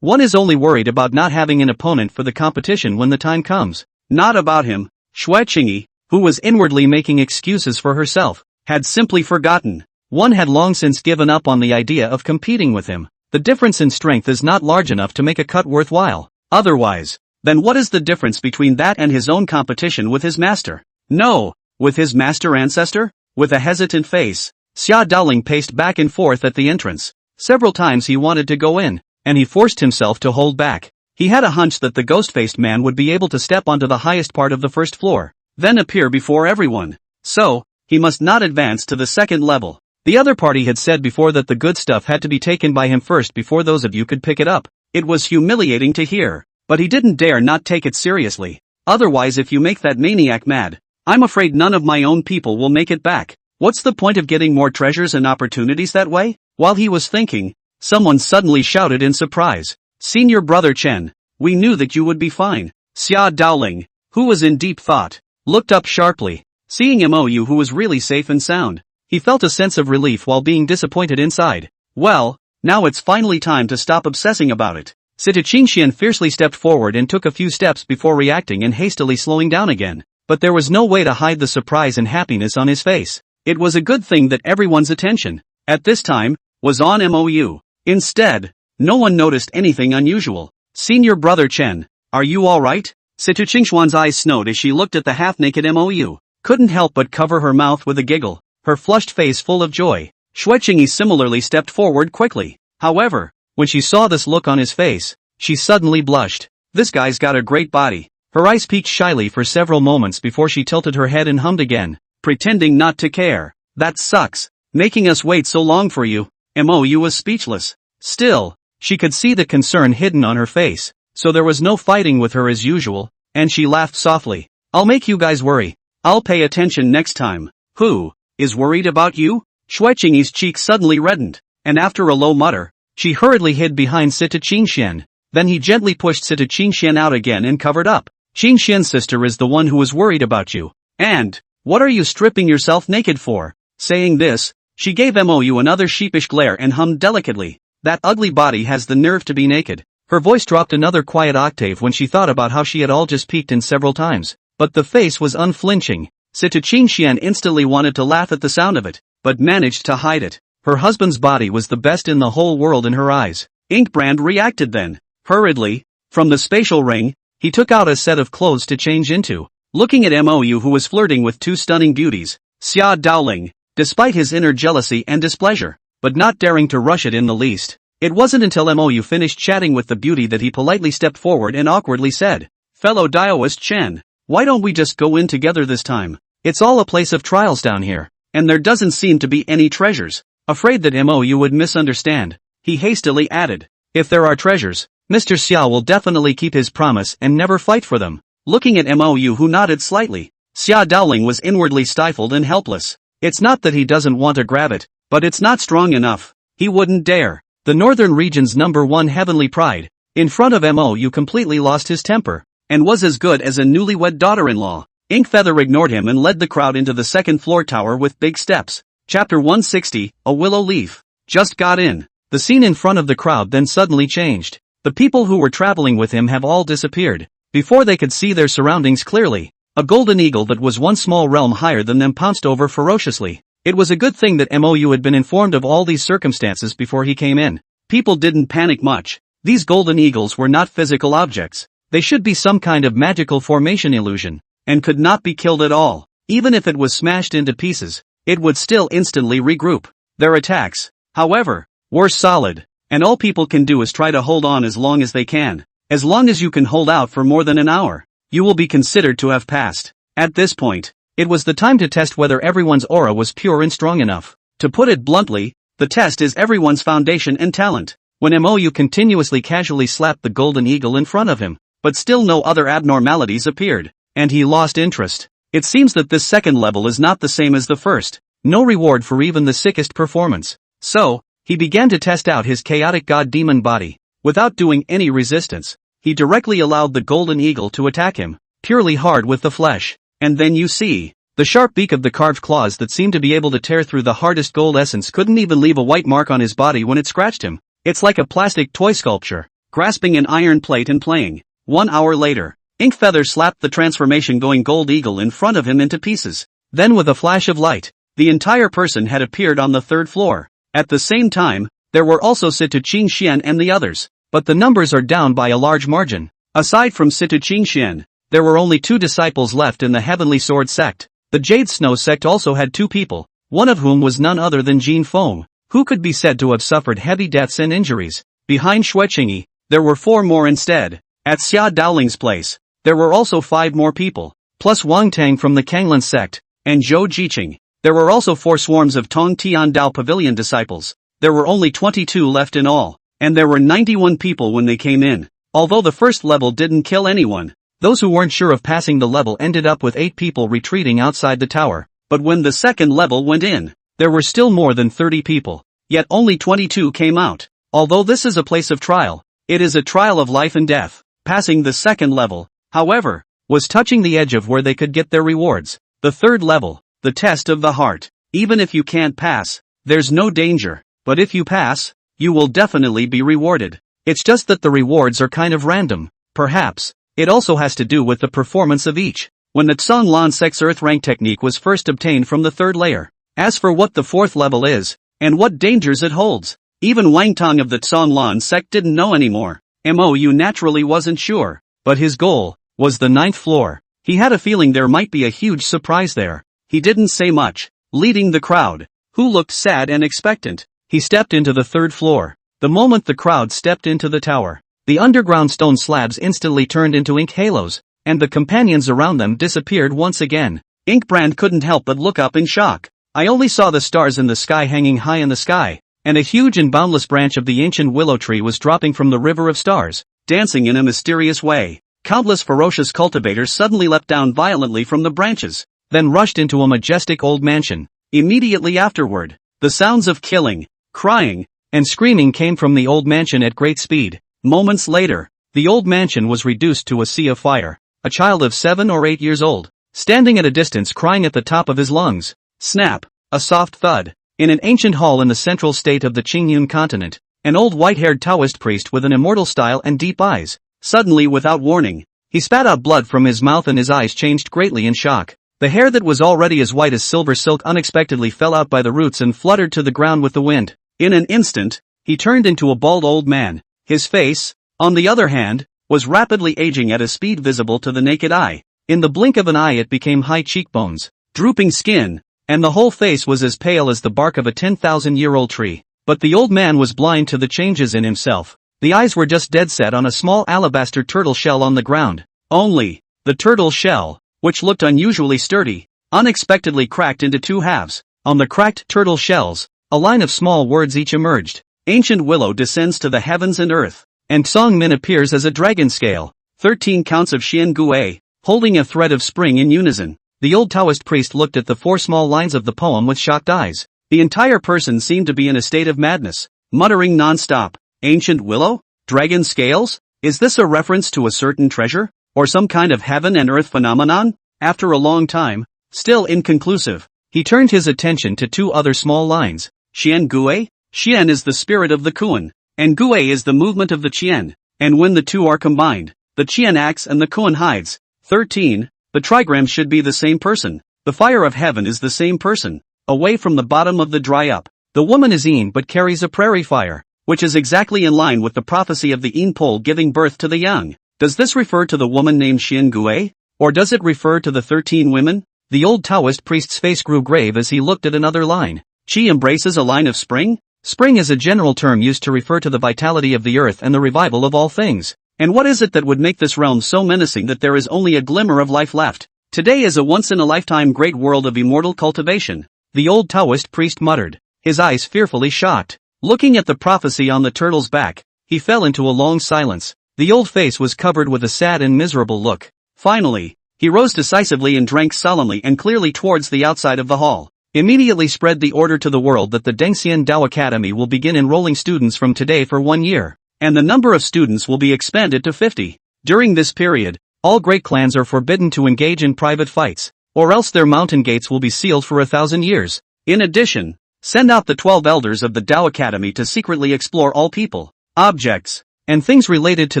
One is only worried about not having an opponent for the competition when the time comes. Not about him. Xue Qingyi, who was inwardly making excuses for herself, had simply forgotten. One had long since given up on the idea of competing with him. The difference in strength is not large enough to make a cut worthwhile. Otherwise, then what is the difference between that and his own competition with his master? No, with his master ancestor? With a hesitant face, Xia Daoling paced back and forth at the entrance. Several times he wanted to go in, and he forced himself to hold back. He had a hunch that the ghost-faced man would be able to step onto the highest part of the first floor, then appear before everyone. So, he must not advance to the second level. The other party had said before that the good stuff had to be taken by him first before those of you could pick it up. It was humiliating to hear, but he didn't dare not take it seriously. Otherwise, if you make that maniac mad, I'm afraid none of my own people will make it back. What's the point of getting more treasures and opportunities that way? While he was thinking, someone suddenly shouted in surprise, "Senior Brother Chen, we knew that you would be fine." Xia Daoling, who was in deep thought, looked up sharply. Seeing MOU who was really safe and sound, he felt a sense of relief while being disappointed inside. Well, now it's finally time to stop obsessing about it. Sita Qingxian fiercely stepped forward and took a few steps before reacting and hastily slowing down again. But there was no way to hide the surprise and happiness on his face. It was a good thing that everyone's attention, at this time, was on MOU. Instead, no one noticed anything unusual. "Senior Brother Chen, are you alright?" Sita Qingxian's eyes snowed as she looked at the half-naked MOU. Couldn't help but cover her mouth with a giggle, her flushed face full of joy. Xue Qingyi similarly stepped forward quickly. However, when she saw this look on his face, she suddenly blushed. This guy's got a great body. Her eyes peeked shyly for several moments before she tilted her head and hummed again, pretending not to care. "That sucks, making us wait so long for you." MOU was speechless. Still, she could see the concern hidden on her face, so there was no fighting with her as usual, and she laughed softly. "I'll make you guys worry. I'll pay attention next time." "Who is worried about you?" Xue Qingyi's cheek suddenly reddened, and after a low mutter, she hurriedly hid behind Sita Qingxian. Then he gently pushed Sita Qingxian out again and covered up. "Qingxian's sister is the one who is worried about you. And, what are you stripping yourself naked for?" Saying this, she gave MOU another sheepish glare and hummed delicately. "That ugly body has the nerve to be naked." Her voice dropped another quiet octave when she thought about how she had all just peeked in several times. But the face was unflinching. Sita Qingxian instantly wanted to laugh at the sound of it, but managed to hide it. Her husband's body was the best in the whole world in her eyes. Inkbrand reacted then. Hurriedly, from the spatial ring, he took out a set of clothes to change into. Looking at MOU who was flirting with 2 stunning beauties, Xia Daoling, despite his inner jealousy and displeasure, but not daring to rush it in the least. It wasn't until MOU finished chatting with the beauty that he politely stepped forward and awkwardly said, "Fellow Daoist Chen, why don't we just go in together this time? It's all a place of trials down here, and there doesn't seem to be any treasures." Afraid that MOU would misunderstand, he hastily added, "If there are treasures, Mr. Xia will definitely keep his promise and never fight for them." Looking at MOU who nodded slightly, Xia Daoling was inwardly stifled and helpless. It's not that he doesn't want to grab it, but it's not strong enough. He wouldn't dare. The northern region's #1 heavenly pride, in front of MOU completely lost his temper, and was as good as a newlywed daughter-in-law. Inkfeather ignored him and led the crowd into the second floor tower with big steps. Chapter 160, A Willow Leaf. Just got in. The scene in front of the crowd then suddenly changed. The people who were traveling with him have all disappeared. Before they could see their surroundings clearly, a golden eagle that was one small realm higher than them pounced over ferociously. It was a good thing that MOU had been informed of all these circumstances before he came in. People didn't panic much. These golden eagles were not physical objects. They should be some kind of magical formation illusion, and could not be killed at all. Even if it was smashed into pieces, it would still instantly regroup. Their attacks, however, were solid, and all people can do is try to hold on as long as they can. As long as you can hold out for more than an hour. you will be considered to have passed. At this point, it was the time to test whether everyone's aura was pure and strong enough. To put it bluntly, the test is everyone's foundation and talent. When Mou continuously casually slapped the golden eagle in front of him, but still no other abnormalities appeared, and he lost interest. It seems that this second level is not the same as the first. No reward for even the sickest performance. So, he began to test out his chaotic god demon body. Without doing any resistance, he directly allowed the golden eagle to attack him, purely hard with the flesh. And then you see, the sharp beak of the carved claws that seemed to be able to tear through the hardest gold essence couldn't even leave a white mark on his body when it scratched him. It's like a plastic toy sculpture, grasping an iron plate and playing. 1 hour later, Ink Feather slapped the transformation going gold eagle in front of him into pieces. Then with a flash of light, the entire person had appeared on the third floor. At the same time, there were also Situ Qingxian and the others, but the numbers are down by a large margin. Aside from Situ Qingxian, there were only 2 disciples left in the Heavenly Sword Sect. The Jade Snow Sect also had 2 people, one of whom was none other than Jin Feng, who could be said to have suffered heavy deaths and injuries. Behind Xueqingyi, there were 4 more instead. At Xia Daoling's place, there were also 5 more people, plus Wang Tang from the Kanglan Sect, and Zhou Jiqing. There were also 4 swarms of Tong Tian Dao Pavilion disciples. There were only 22 left in all, and there were 91 people when they came in. Although the first level didn't kill anyone, those who weren't sure of passing the level ended up with 8 people retreating outside the tower. But when the second level went in, there were still more than 30 people, yet only 22 came out. Although this is a place of trial, it is a trial of life and death. Passing the second level, however, was touching the edge of where they could get their rewards. The third level, the test of the heart. Even if you can't pass, there's no danger, but if you pass, you will definitely be rewarded. It's just that the rewards are kind of random. Perhaps, it also has to do with the performance of each. When the Tsonglan Sect's Earth rank technique was first obtained from the third layer. As for what the fourth level is, and what dangers it holds, even Wang Tong of the Tsonglan Sect didn't know anymore. Mou naturally wasn't sure, but his goal was the 9th floor. He had a feeling there might be a huge surprise there. He didn't say much, leading the crowd, who looked sad and expectant. He stepped into the 3rd floor. The moment the crowd stepped into the tower, the underground stone slabs instantly turned into ink halos, and the companions around them disappeared once again. Inkbrand couldn't help but look up in shock. I only saw the stars in the sky hanging high in the sky, and a huge and boundless branch of the ancient willow tree was dropping from the river of stars, dancing in a mysterious way. Countless ferocious cultivators suddenly leapt down violently from the branches, then rushed into a majestic old mansion. Immediately afterward, the sounds of killing, crying, and screaming came from the old mansion at great speed. Moments later, the old mansion was reduced to a sea of fire. A child of 7 or 8 years old, standing at a distance crying at the top of his lungs. Snap! A soft thud. In an ancient hall in the central state of the Qingyun continent, an old white-haired Taoist priest with an immortal style and deep eyes, suddenly without warning, he spat out blood from his mouth and his eyes changed greatly in shock. The hair that was already as white as silver silk unexpectedly fell out by the roots and fluttered to the ground with the wind. In an instant, he turned into a bald old man. His face, on the other hand, was rapidly aging at a speed visible to the naked eye. In the blink of an eye it became high cheekbones, drooping skin, and the whole face was as pale as the bark of a 10,000-year-old tree. But the old man was blind to the changes in himself. The eyes were just dead set on a small alabaster turtle shell on the ground. Only, the turtle shell, which looked unusually sturdy, unexpectedly cracked into 2 halves. On the cracked turtle shells, a line of small words each emerged. Ancient willow descends to the heavens and earth, and Song Min appears as a dragon scale. 13 counts of Xian Gui, holding a thread of spring in unison. The old Taoist priest looked at the 4 small lines of the poem with shocked eyes. The entire person seemed to be in a state of madness, muttering non-stop. Ancient willow? Dragon scales? Is this a reference to a certain treasure? Or some kind of heaven and earth phenomenon? After a long time, still inconclusive, he turned his attention to 2 other small lines. Xian Gui? Xian is the spirit of the Kuan, and Gui is the movement of the Qian, and when the 2 are combined, the Qian acts and the Kuan hides. 13. The trigrams should be the same person. The fire of heaven is the same person. Away from the bottom of the dry up. The woman is Een but carries a prairie fire, which is exactly in line with the prophecy of the Een pole giving birth to the young. Does this refer to the woman named Xian Gui? Or does it refer to the 13 women? The old Taoist priest's face grew grave as he looked at another line. Qi embraces a line of spring? Spring is a general term used to refer to the vitality of the earth and the revival of all things. And what is it that would make this realm so menacing that there is only a glimmer of life left? Today is a once-in-a-lifetime great world of immortal cultivation, the old Taoist priest muttered, his eyes fearfully shocked. Looking at the prophecy on the turtle's back, he fell into a long silence. The old face was covered with a sad and miserable look. Finally, he rose decisively and drank solemnly and clearly towards the outside of the hall. Immediately spread the order to the world that the Dengxian Dao Academy will begin enrolling students from today for 1 year, and the number of students will be expanded to 50. During this period, all great clans are forbidden to engage in private fights, or else their mountain gates will be sealed for 1,000 years. In addition, send out the 12 elders of the Dao Academy to secretly explore all people, objects, and things related to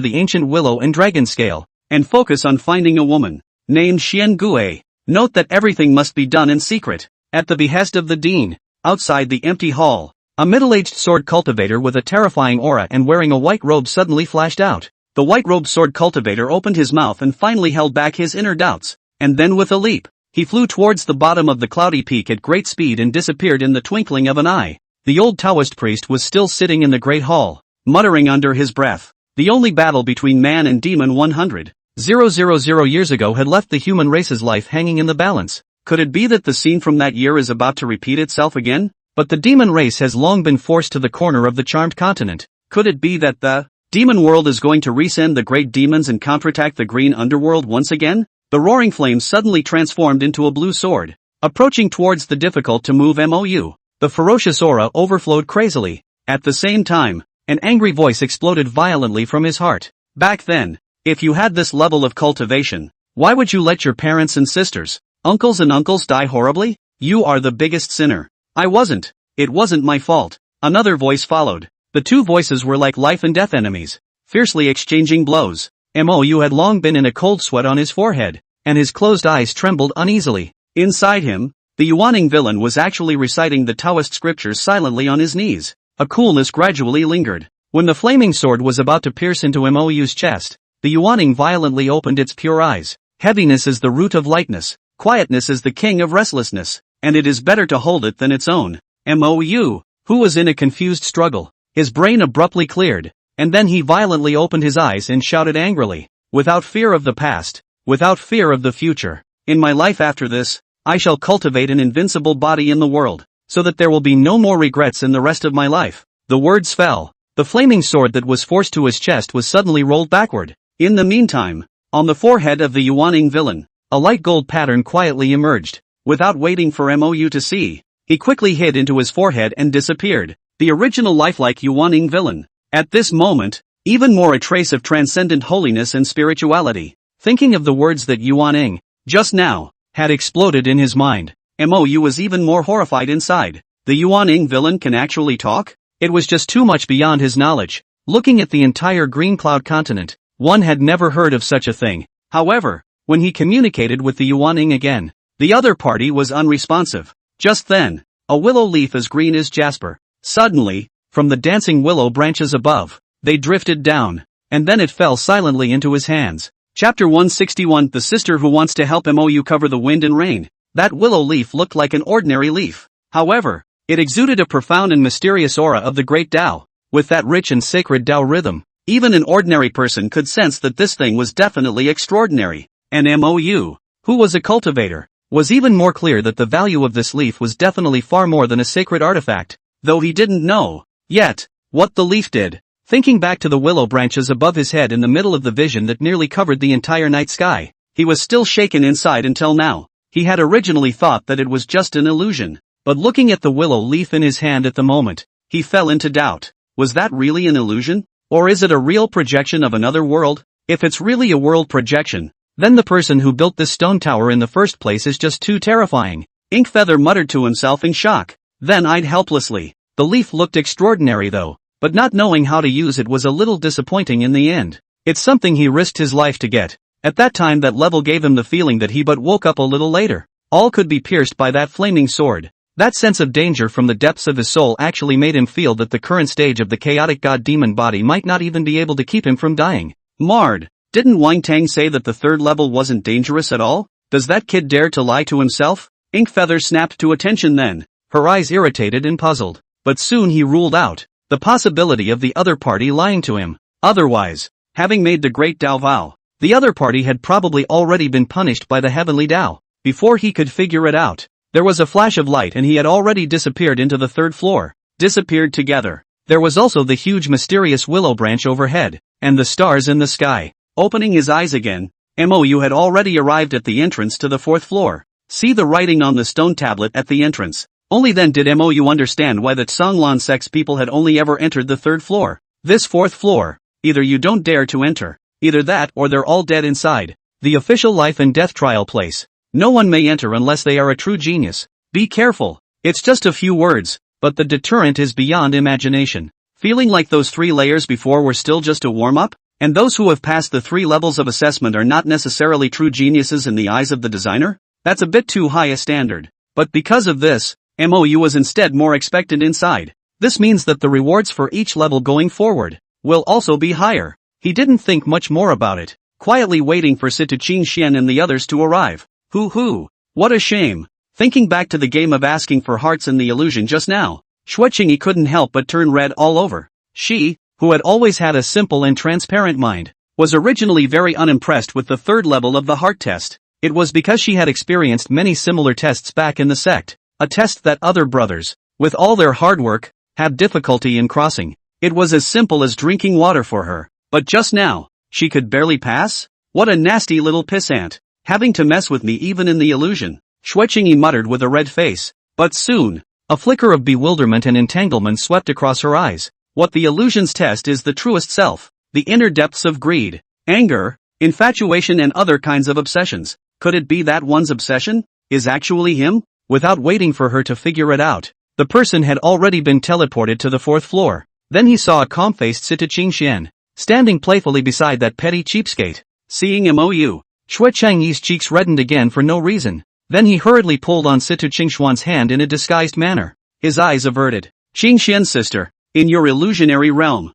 the ancient willow and dragon scale, and focus on finding a woman named Xian Gui. Note that everything must be done in secret. At the behest of the dean, outside the empty hall, a middle-aged sword cultivator with a terrifying aura and wearing a white robe suddenly flashed out. The white-robed sword cultivator opened his mouth and finally held back his inner doubts, and then with a leap, he flew towards the bottom of the cloudy peak at great speed and disappeared in the twinkling of an eye. The old Taoist priest was still sitting in the great hall, muttering under his breath. The only battle between man and demon 100,000 years ago had left the human race's life hanging in the balance. Could it be that the scene from that year is about to repeat itself again? But the demon race has long been forced to the corner of the charmed continent. Could it be that the demon world is going to resend the great demons and counterattack the green underworld once again? The roaring flames suddenly transformed into a blue sword, approaching towards the difficult-to-move MOU. The ferocious aura overflowed crazily. At the same time, an angry voice exploded violently from his heart. Back then, if you had this level of cultivation, why would you let your parents and sisters, uncles and uncles die horribly? You are the biggest sinner. I wasn't. It wasn't my fault. Another voice followed. The two voices were like life and death enemies, fiercely exchanging blows. MOU had long been in a cold sweat on his forehead, and his closed eyes trembled uneasily. Inside him, the Yuaning villain was actually reciting the Taoist scriptures silently on his knees. A coolness gradually lingered. When the flaming sword was about to pierce into MOU's chest, the Yuaning violently opened its pure eyes. Heaviness is the root of lightness. Quietness is the king of restlessness, and it is better to hold it than its own. MOU, who was in a confused struggle, his brain abruptly cleared, and then he violently opened his eyes and shouted angrily, without fear of the past, without fear of the future, in my life after this, I shall cultivate an invincible body in the world, so that there will be no more regrets in the rest of my life. The words fell. The flaming sword that was forced to his chest was suddenly rolled backward. In the meantime, on the forehead of the Yuaning villain, a light gold pattern quietly emerged. Without waiting for MOU to see, he quickly hid into his forehead and disappeared. The original lifelike Yuaning villain. At this moment, even more a trace of transcendent holiness and spirituality. Thinking of the words that Yuaning, just now, had exploded in his mind, MOU was even more horrified inside. The Yuaning villain can actually talk? It was just too much beyond his knowledge. Looking at the entire Green Cloud continent, one had never heard of such a thing. However, when he communicated with the Yuaning again, the other party was unresponsive. Just then, a willow leaf as green as jasper. Suddenly, from the dancing willow branches above, they drifted down, and then it fell silently into his hands. Chapter 161. The sister who wants to help MOU cover the wind and rain. That willow leaf looked like an ordinary leaf. However, it exuded a profound and mysterious aura of the great Tao. With that rich and sacred Tao rhythm, even an ordinary person could sense that this thing was definitely extraordinary. And MOU, who was a cultivator, was even more clear that the value of this leaf was definitely far more than a sacred artifact, though he didn't know yet what the leaf did. Thinking back to the willow branches above his head in the middle of the vision that nearly covered the entire night sky, he was still shaken inside until now. He had originally thought that it was just an illusion, but looking at the willow leaf in his hand at the moment, he fell into doubt. Was that really an illusion? Or is it a real projection of another world? If it's really a world projection, then the person who built this stone tower in the first place is just too terrifying. Inkfeather muttered to himself in shock, then eyed helplessly. The leaf looked extraordinary though, but not knowing how to use it was a little disappointing in the end. It's something he risked his life to get. At that time that level gave him the feeling that he but woke up a little later. All could be pierced by that flaming sword. That sense of danger from the depths of his soul actually made him feel that the current stage of the chaotic god-demon body might not even be able to keep him from dying. Marred. Didn't Wang Tang say that the third level wasn't dangerous at all? Does that kid dare to lie to himself? Inkfeather snapped to attention then, her eyes irritated and puzzled. But soon he ruled out the possibility of the other party lying to him. Otherwise, having made the great Dao vow. The other party had probably already been punished by the heavenly Dao. Before he could figure it out, there was a flash of light and he had already disappeared into the third floor. Disappeared together. There was also the huge mysterious willow branch overhead, and the stars in the sky. Opening his eyes again, Mou had already arrived at the entrance to the fourth floor. See the writing on the stone tablet at the entrance. Only then did Mou understand why the Tsanglan sect's people had only ever entered the third floor. This fourth floor, either you don't dare to enter, either that or they're all dead inside. The official life and death trial place. No one may enter unless they are a true genius. Be careful. It's just a few words, but the deterrent is beyond imagination. Feeling like those 3 layers before were still just a warm-up? And those who have passed the 3 levels of assessment are not necessarily true geniuses in the eyes of the designer? That's a bit too high a standard. But because of this, Mou was instead more expectant inside. This means that the rewards for each level going forward will also be higher. He didn't think much more about it, quietly waiting for Situqing Xian and the others to arrive. Hoo, what a shame. Thinking back to the game of asking for hearts in the illusion just now, Xueqingyi couldn't help but turn red all over. She, who had always had a simple and transparent mind, was originally very unimpressed with the third level of the heart test. It was because she had experienced many similar tests back in the sect, a test that other brothers, with all their hard work, had difficulty in crossing. It was as simple as drinking water for her, but just now, she could barely pass? What a nasty little pissant, having to mess with me even in the illusion, Xueqingyi muttered with a red face. But soon, a flicker of bewilderment and entanglement swept across her eyes. What the illusion's test is the truest self, the inner depths of greed, anger, infatuation and other kinds of obsessions. Could it be that one's obsession is actually him? Without waiting for her to figure it out, the person had already been teleported to the fourth floor. Then he saw a calm-faced Situqing Xian, standing playfully beside that petty cheapskate. Seeing Mou, Xueqingyi's cheeks reddened again for no reason. Then he hurriedly pulled on Situqing Xuan's hand in a disguised manner. His eyes averted. Qing Xian's sister, in your illusionary realm.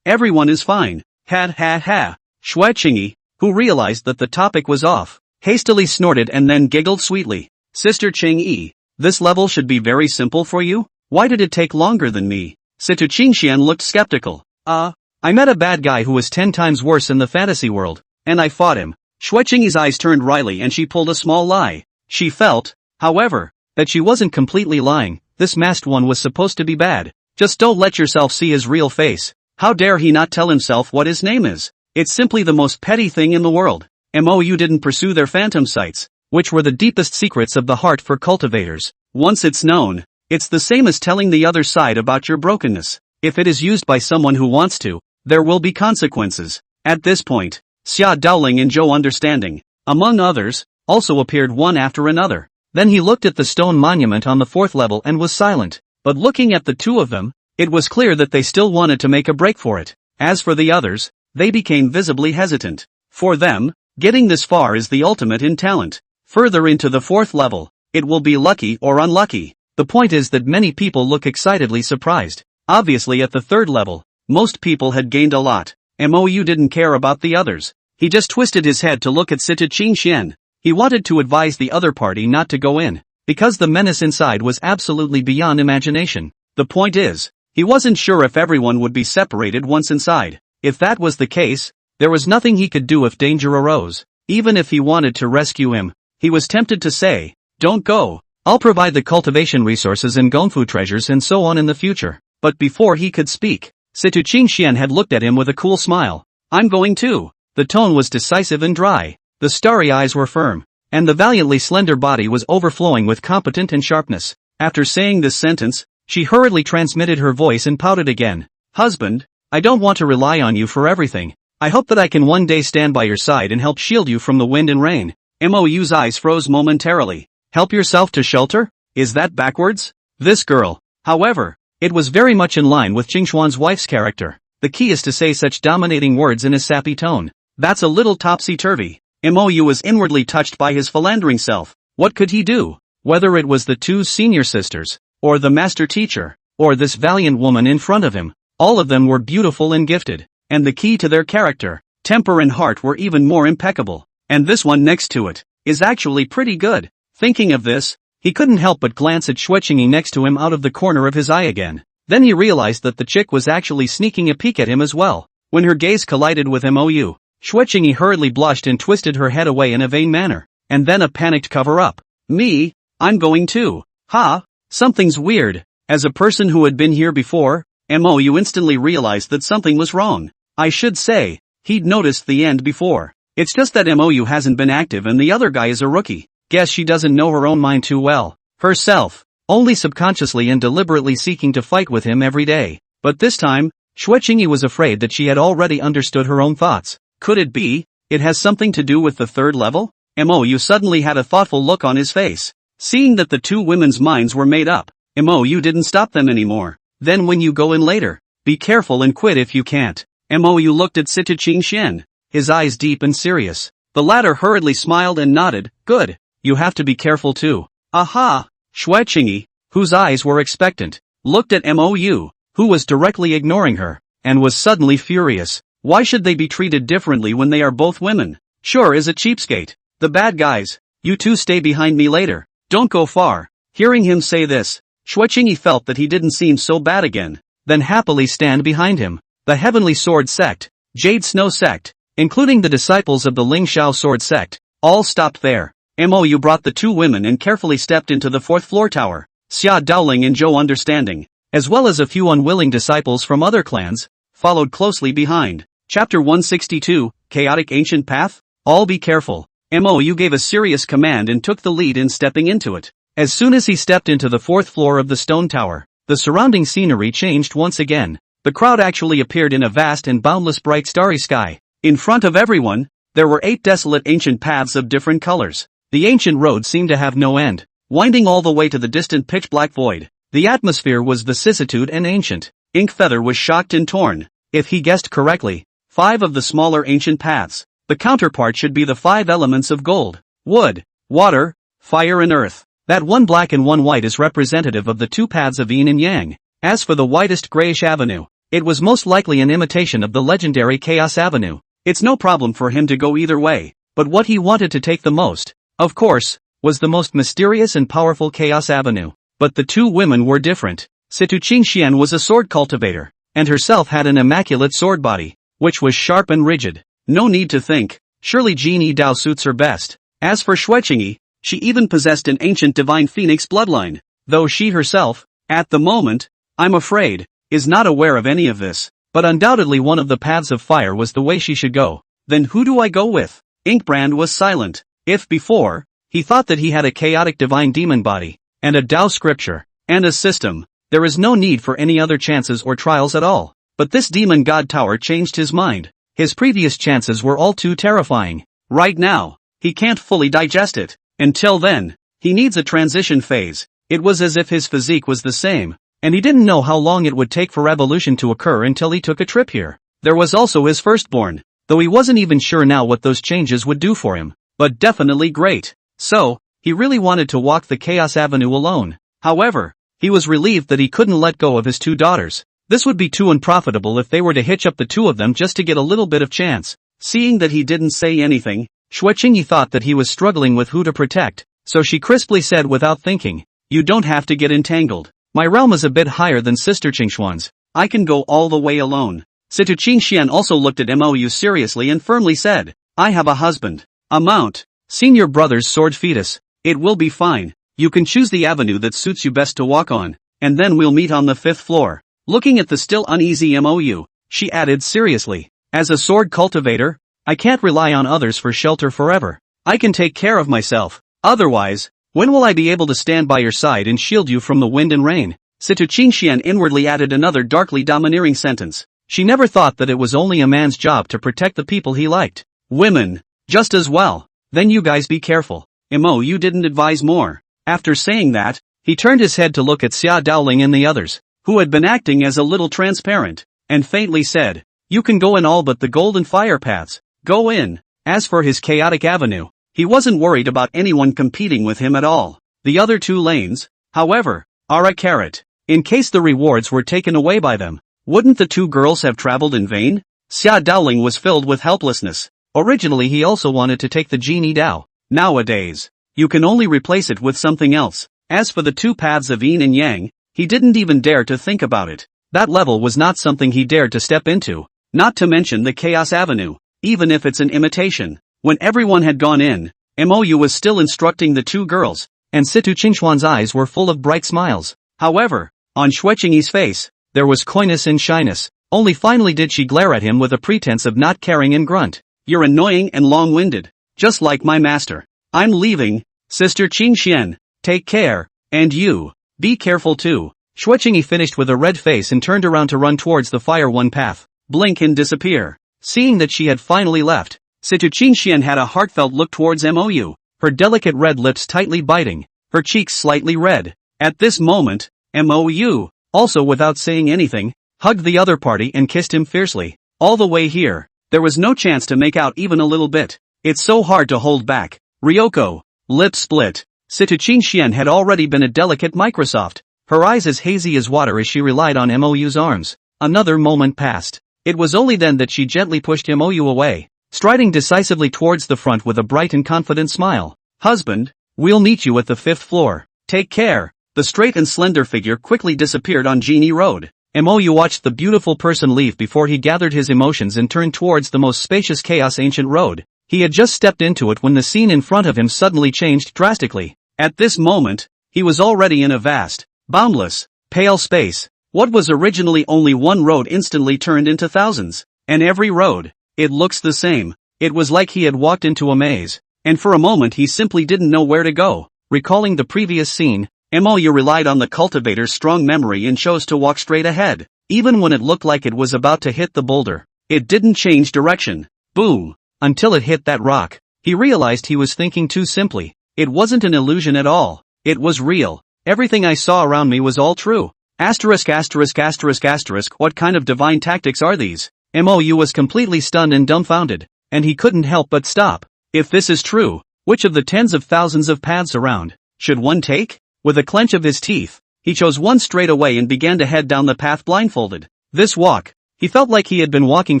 Everyone is fine. Ha. Xueqingyi, who realized that the topic was off, hastily snorted and then giggled sweetly. Sister Qingyi, this level should be very simple for you? Why did it take longer than me? Situqing Xian looked skeptical. I met a bad guy who was 10 times worse in the fantasy world, and I fought him. Xueqingyi's eyes turned wryly and she pulled a small lie. She felt, however, that she wasn't completely lying. This masked one was supposed to be bad. Just don't let yourself see his real face. How dare he not tell himself what his name is? It's simply the most petty thing in the world. Mou didn't pursue their phantom sights, which were the deepest secrets of the heart for cultivators. Once it's known, it's the same as telling the other side about your brokenness. If it is used by someone who wants to, there will be consequences. At this point, Xia Daoling and Zhou Understanding, among others, also appeared one after another. Then he looked at the stone monument on the fourth level and was silent. But looking at the two of them, it was clear that they still wanted to make a break for it. As for the others, they became visibly hesitant. For them, getting this far is the ultimate in talent. Further into the fourth level, it will be lucky or unlucky. The point is that many people look excitedly surprised. Obviously at the third level, most people had gained a lot. Mou didn't care about the others. He just twisted his head to look at Situqing Xian. He wanted to advise the other party not to go in, because the menace inside was absolutely beyond imagination. The point is, he wasn't sure if everyone would be separated once inside. If that was the case, there was nothing he could do if danger arose. Even if he wanted to rescue him, he was tempted to say, "Don't go. I'll provide the cultivation resources and gongfu treasures and so on in the future." But before he could speak, Situqing Xian had looked at him with a cool smile. "I'm going too." The tone was decisive and dry. The starry eyes were firm, and the valiantly slender body was overflowing with competence and sharpness. After saying this sentence, she hurriedly transmitted her voice and pouted again. "Husband, I don't want to rely on you for everything. I hope that I can one day stand by your side and help shield you from the wind and rain." Mou's eyes froze momentarily. Help yourself to shelter? Is that backwards? This girl, however, it was very much in line with Jingshuan's wife's character. The key is to say such dominating words in a sappy tone. That's a little topsy-turvy. Mou was inwardly touched by his philandering self. What could he do? Whether it was the two senior sisters, or the master teacher, or this valiant woman in front of him, all of them were beautiful and gifted, and the key to their character, temper and heart were even more impeccable. And this one next to it, is actually pretty good. Thinking of this, he couldn't help but glance at Xueqingyi next to him out of the corner of his eye again. Then he realized that the chick was actually sneaking a peek at him as well. When her gaze collided with Mou, Xueqingyi hurriedly blushed and twisted her head away in a vain manner, and then a panicked cover-up. Me? I'm going too. Ha? Something's weird. As a person who had been here before, Mou instantly realized that something was wrong. I should say, he'd noticed the end before. It's just that Mou hasn't been active and the other guy is a rookie. Guess she doesn't know her own mind too well. Herself. Only subconsciously and deliberately seeking to fight with him every day. But this time, Xueqingyi was afraid that she had already understood her own thoughts. Could it be? It has something to do with the third level? Mou suddenly had a thoughtful look on his face. Seeing that the two women's minds were made up, Mou didn't stop them anymore. Then when you go in later, be careful and quit if you can't. Mou looked at Situ Qingxian, his eyes deep and serious. The latter hurriedly smiled and nodded. Good. You have to be careful too. Aha! Xueqingyi, whose eyes were expectant, looked at Mou, who was directly ignoring her, and was suddenly furious. Why should they be treated differently when they are both women? Sure is a cheapskate. The bad guys. You two stay behind me later. Don't go far. Hearing him say this, Xueqingyi felt that he didn't seem so bad again. Then happily stand behind him. The Heavenly Sword Sect, Jade Snow Sect, including the disciples of the Ling Shao Sword Sect, all stopped there. Mou brought the two women and carefully stepped into the fourth floor tower. Xia Daoling and Zhou understanding, as well as a few unwilling disciples from other clans, followed closely behind. Chapter 162, Chaotic Ancient Path? All be careful. Mou gave a serious command and took the lead in stepping into it. As soon as he stepped into the fourth floor of the stone tower, the surrounding scenery changed once again. The crowd actually appeared in a vast and boundless bright starry sky. In front of everyone, there were 8 desolate ancient paths of different colors. The ancient road seemed to have no end, winding all the way to the distant pitch-black void. The atmosphere was vicissitude and ancient. Inkfeather was shocked and torn. If he guessed correctly, 5 of the smaller ancient paths, the counterpart should be the 5 elements of gold, wood, water, fire and earth. That one black and one white is representative of the 2 paths of yin and yang. As for the widest grayish avenue, it was most likely an imitation of the legendary Chaos Avenue. It's no problem for him to go either way, but what he wanted to take the most, of course, was the most mysterious and powerful Chaos Avenue. But the two women were different. Situ Qingxian was a sword cultivator, and herself had an immaculate sword body, which was sharp and rigid. No need to think, surely Jin Dao suits her best. As for Xueqingyi, she even possessed an ancient divine phoenix bloodline, though she herself, at the moment, I'm afraid, is not aware of any of this. But undoubtedly one of the paths of fire was the way she should go. Then who do I go with? Inkbrand was silent. If before, he thought that he had a chaotic divine demon body, and a Tao scripture, and a system, there is no need for any other chances or trials at all. But this demon god tower changed his mind. His previous chances were all too terrifying. Right now, he can't fully digest it. Until then, he needs a transition phase. It was as if his physique was the same, and he didn't know how long it would take for evolution to occur until he took a trip here. There was also his firstborn, though he wasn't even sure now what those changes would do for him, but definitely great. So, he really wanted to walk the Chaos Avenue alone. However, he was relieved that he couldn't let go of his 2 daughters. This would be too unprofitable if they were to hitch up the 2 of them just to get a little bit of chance. Seeing that he didn't say anything, Xueqingyi thought that he was struggling with who to protect, so she crisply said without thinking, "You don't have to get entangled. My realm is a bit higher than Sister Qingshuan's. I can go all the way alone." Situ Qingxian also looked at Mou seriously and firmly said, "I have a husband, a mount, senior brother's sword fetus. It will be fine. You can choose the avenue that suits you best to walk on, and then we'll meet on the 5th floor." Looking at the still uneasy Mou, she added seriously, "As a sword cultivator, I can't rely on others for shelter forever. I can take care of myself. Otherwise, when will I be able to stand by your side and shield you from the wind and rain?" Situ Qingxian inwardly added another darkly domineering sentence. She never thought that it was only a man's job to protect the people he liked. Women, just as well. Then you guys be careful. Mou didn't advise more. After saying that, he turned his head to look at Xia Daoling and the others, who had been acting as a little transparent, and faintly said, "You can go in all but the golden fire paths. Go in." As for his chaotic avenue, he wasn't worried about anyone competing with him at all. The other 2 lanes, however, are a carrot. In case the rewards were taken away by them, wouldn't the 2 girls have traveled in vain? Xia Daoling was filled with helplessness. Originally he also wanted to take the Genie Dao. Nowadays, you can only replace it with something else. As for the 2 paths of yin and yang, he didn't even dare to think about it. That level was not something he dared to step into. Not to mention the Chaos Avenue, even if it's an imitation. When everyone had gone in, MOU was still instructing the two girls, and Situ Qingxuan's eyes were full of bright smiles. However, on Xueqingyi's face, there was coyness and shyness. Only finally did she glare at him with a pretense of not caring and grunt. "You're annoying and long-winded, just like my master. I'm leaving, Sister Qingxian. Take care, and you, be careful too." Xueqingyi finished with a red face and turned around to run towards the Fire One path. Blink and disappear. Seeing that she had finally left, Situ Qingxian had a heartfelt look towards MOU, her delicate red lips tightly biting, her cheeks slightly red. At this moment, MOU, also without saying anything, hugged the other party and kissed him fiercely. All the way here, there was no chance to make out even a little bit. It's so hard to hold back. Ryoko, lip split. Situ Qingxian had already been a delicate Microsoft, her eyes as hazy as water as she relied on MOU's arms. Another moment passed. It was only then that she gently pushed MOU away, striding decisively towards the front with a bright and confident smile. "Husband, we'll meet you at the 5th floor. Take care." The straight and slender figure quickly disappeared on Genie Road. MOU watched the beautiful person leave before he gathered his emotions and turned towards the most spacious Chaos Ancient Road. He had just stepped into it when the scene in front of him suddenly changed drastically. At this moment, he was already in a vast, boundless, pale space. What was originally only one road instantly turned into thousands. And every road, it looks the same. It was like he had walked into a maze. And for a moment he simply didn't know where to go. Recalling the previous scene, MOU relied on the cultivator's strong memory and chose to walk straight ahead. Even when it looked like it was about to hit the boulder, it didn't change direction. Boom! Until it hit that rock. He realized he was thinking too simply. It wasn't an illusion at all. It was real. Everything I saw around me was all true. Asterisk asterisk asterisk asterisk. What kind of divine tactics are these? MOU was completely stunned and dumbfounded, and he couldn't help but stop. If this is true, which of the tens of thousands of paths around should one take? With a clench of his teeth, he chose one straight away and began to head down the path blindfolded. This walk, he felt like he had been walking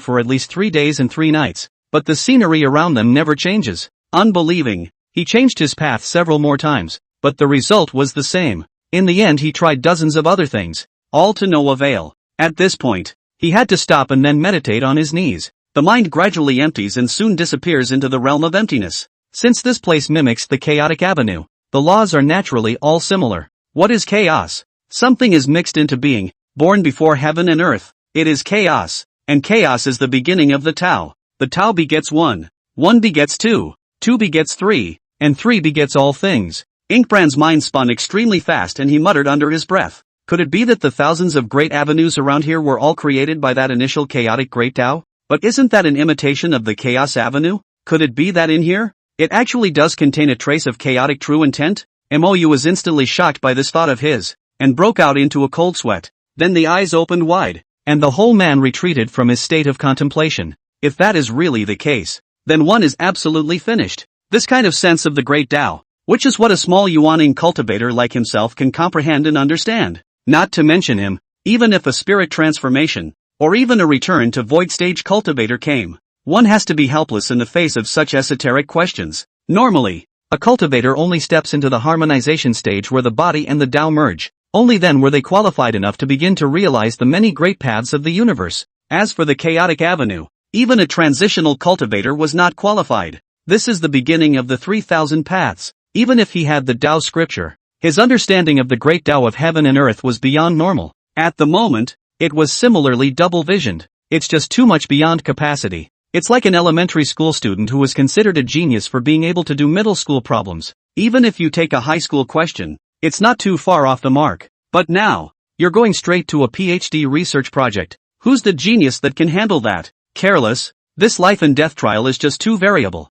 for at least 3 days and 3 nights, but the scenery around them never changes. Unbelieving, he changed his path several more times, but the result was the same. In the end he tried dozens of other things, all to no avail. At this point, he had to stop and then meditate on his knees. The mind gradually empties and soon disappears into the realm of emptiness. Since this place mimics the chaotic avenue, the laws are naturally all similar. What is chaos? Something is mixed into being, born before heaven and earth. It is chaos, and chaos is the beginning of the Tao. The Tao begets 1, 1 begets 2, 2 begets 3, and 3 begets all things. Inkbrand's mind spun extremely fast and he muttered under his breath. Could it be that the thousands of great avenues around here were all created by that initial chaotic great Tao? But isn't that an imitation of the Chaos Avenue? Could it be that in here, it actually does contain a trace of chaotic true intent? MOU was instantly shocked by this thought of his, and broke out into a cold sweat. Then the eyes opened wide, and the whole man retreated from his state of contemplation. If that is really the case, then one is absolutely finished. This kind of sense of the great Tao, which is what a small yuaning cultivator like himself can comprehend and understand. Not to mention him, even if a spirit transformation, or even a return to void stage cultivator came, one has to be helpless in the face of such esoteric questions. Normally, a cultivator only steps into the harmonization stage where the body and the Tao merge. Only then were they qualified enough to begin to realize the many great paths of the universe. As for the chaotic avenue, even a transitional cultivator was not qualified. This is the beginning of the 3,000 paths. Even if he had the Tao scripture, his understanding of the great Tao of heaven and earth was beyond normal. At the moment, it was similarly double-visioned. It's just too much beyond capacity. It's like an elementary school student who was considered a genius for being able to do middle school problems. Even if you take a high school question, it's not too far off the mark. But now, you're going straight to a PhD research project. Who's the genius that can handle that? Careless, this life and death trial is just too variable.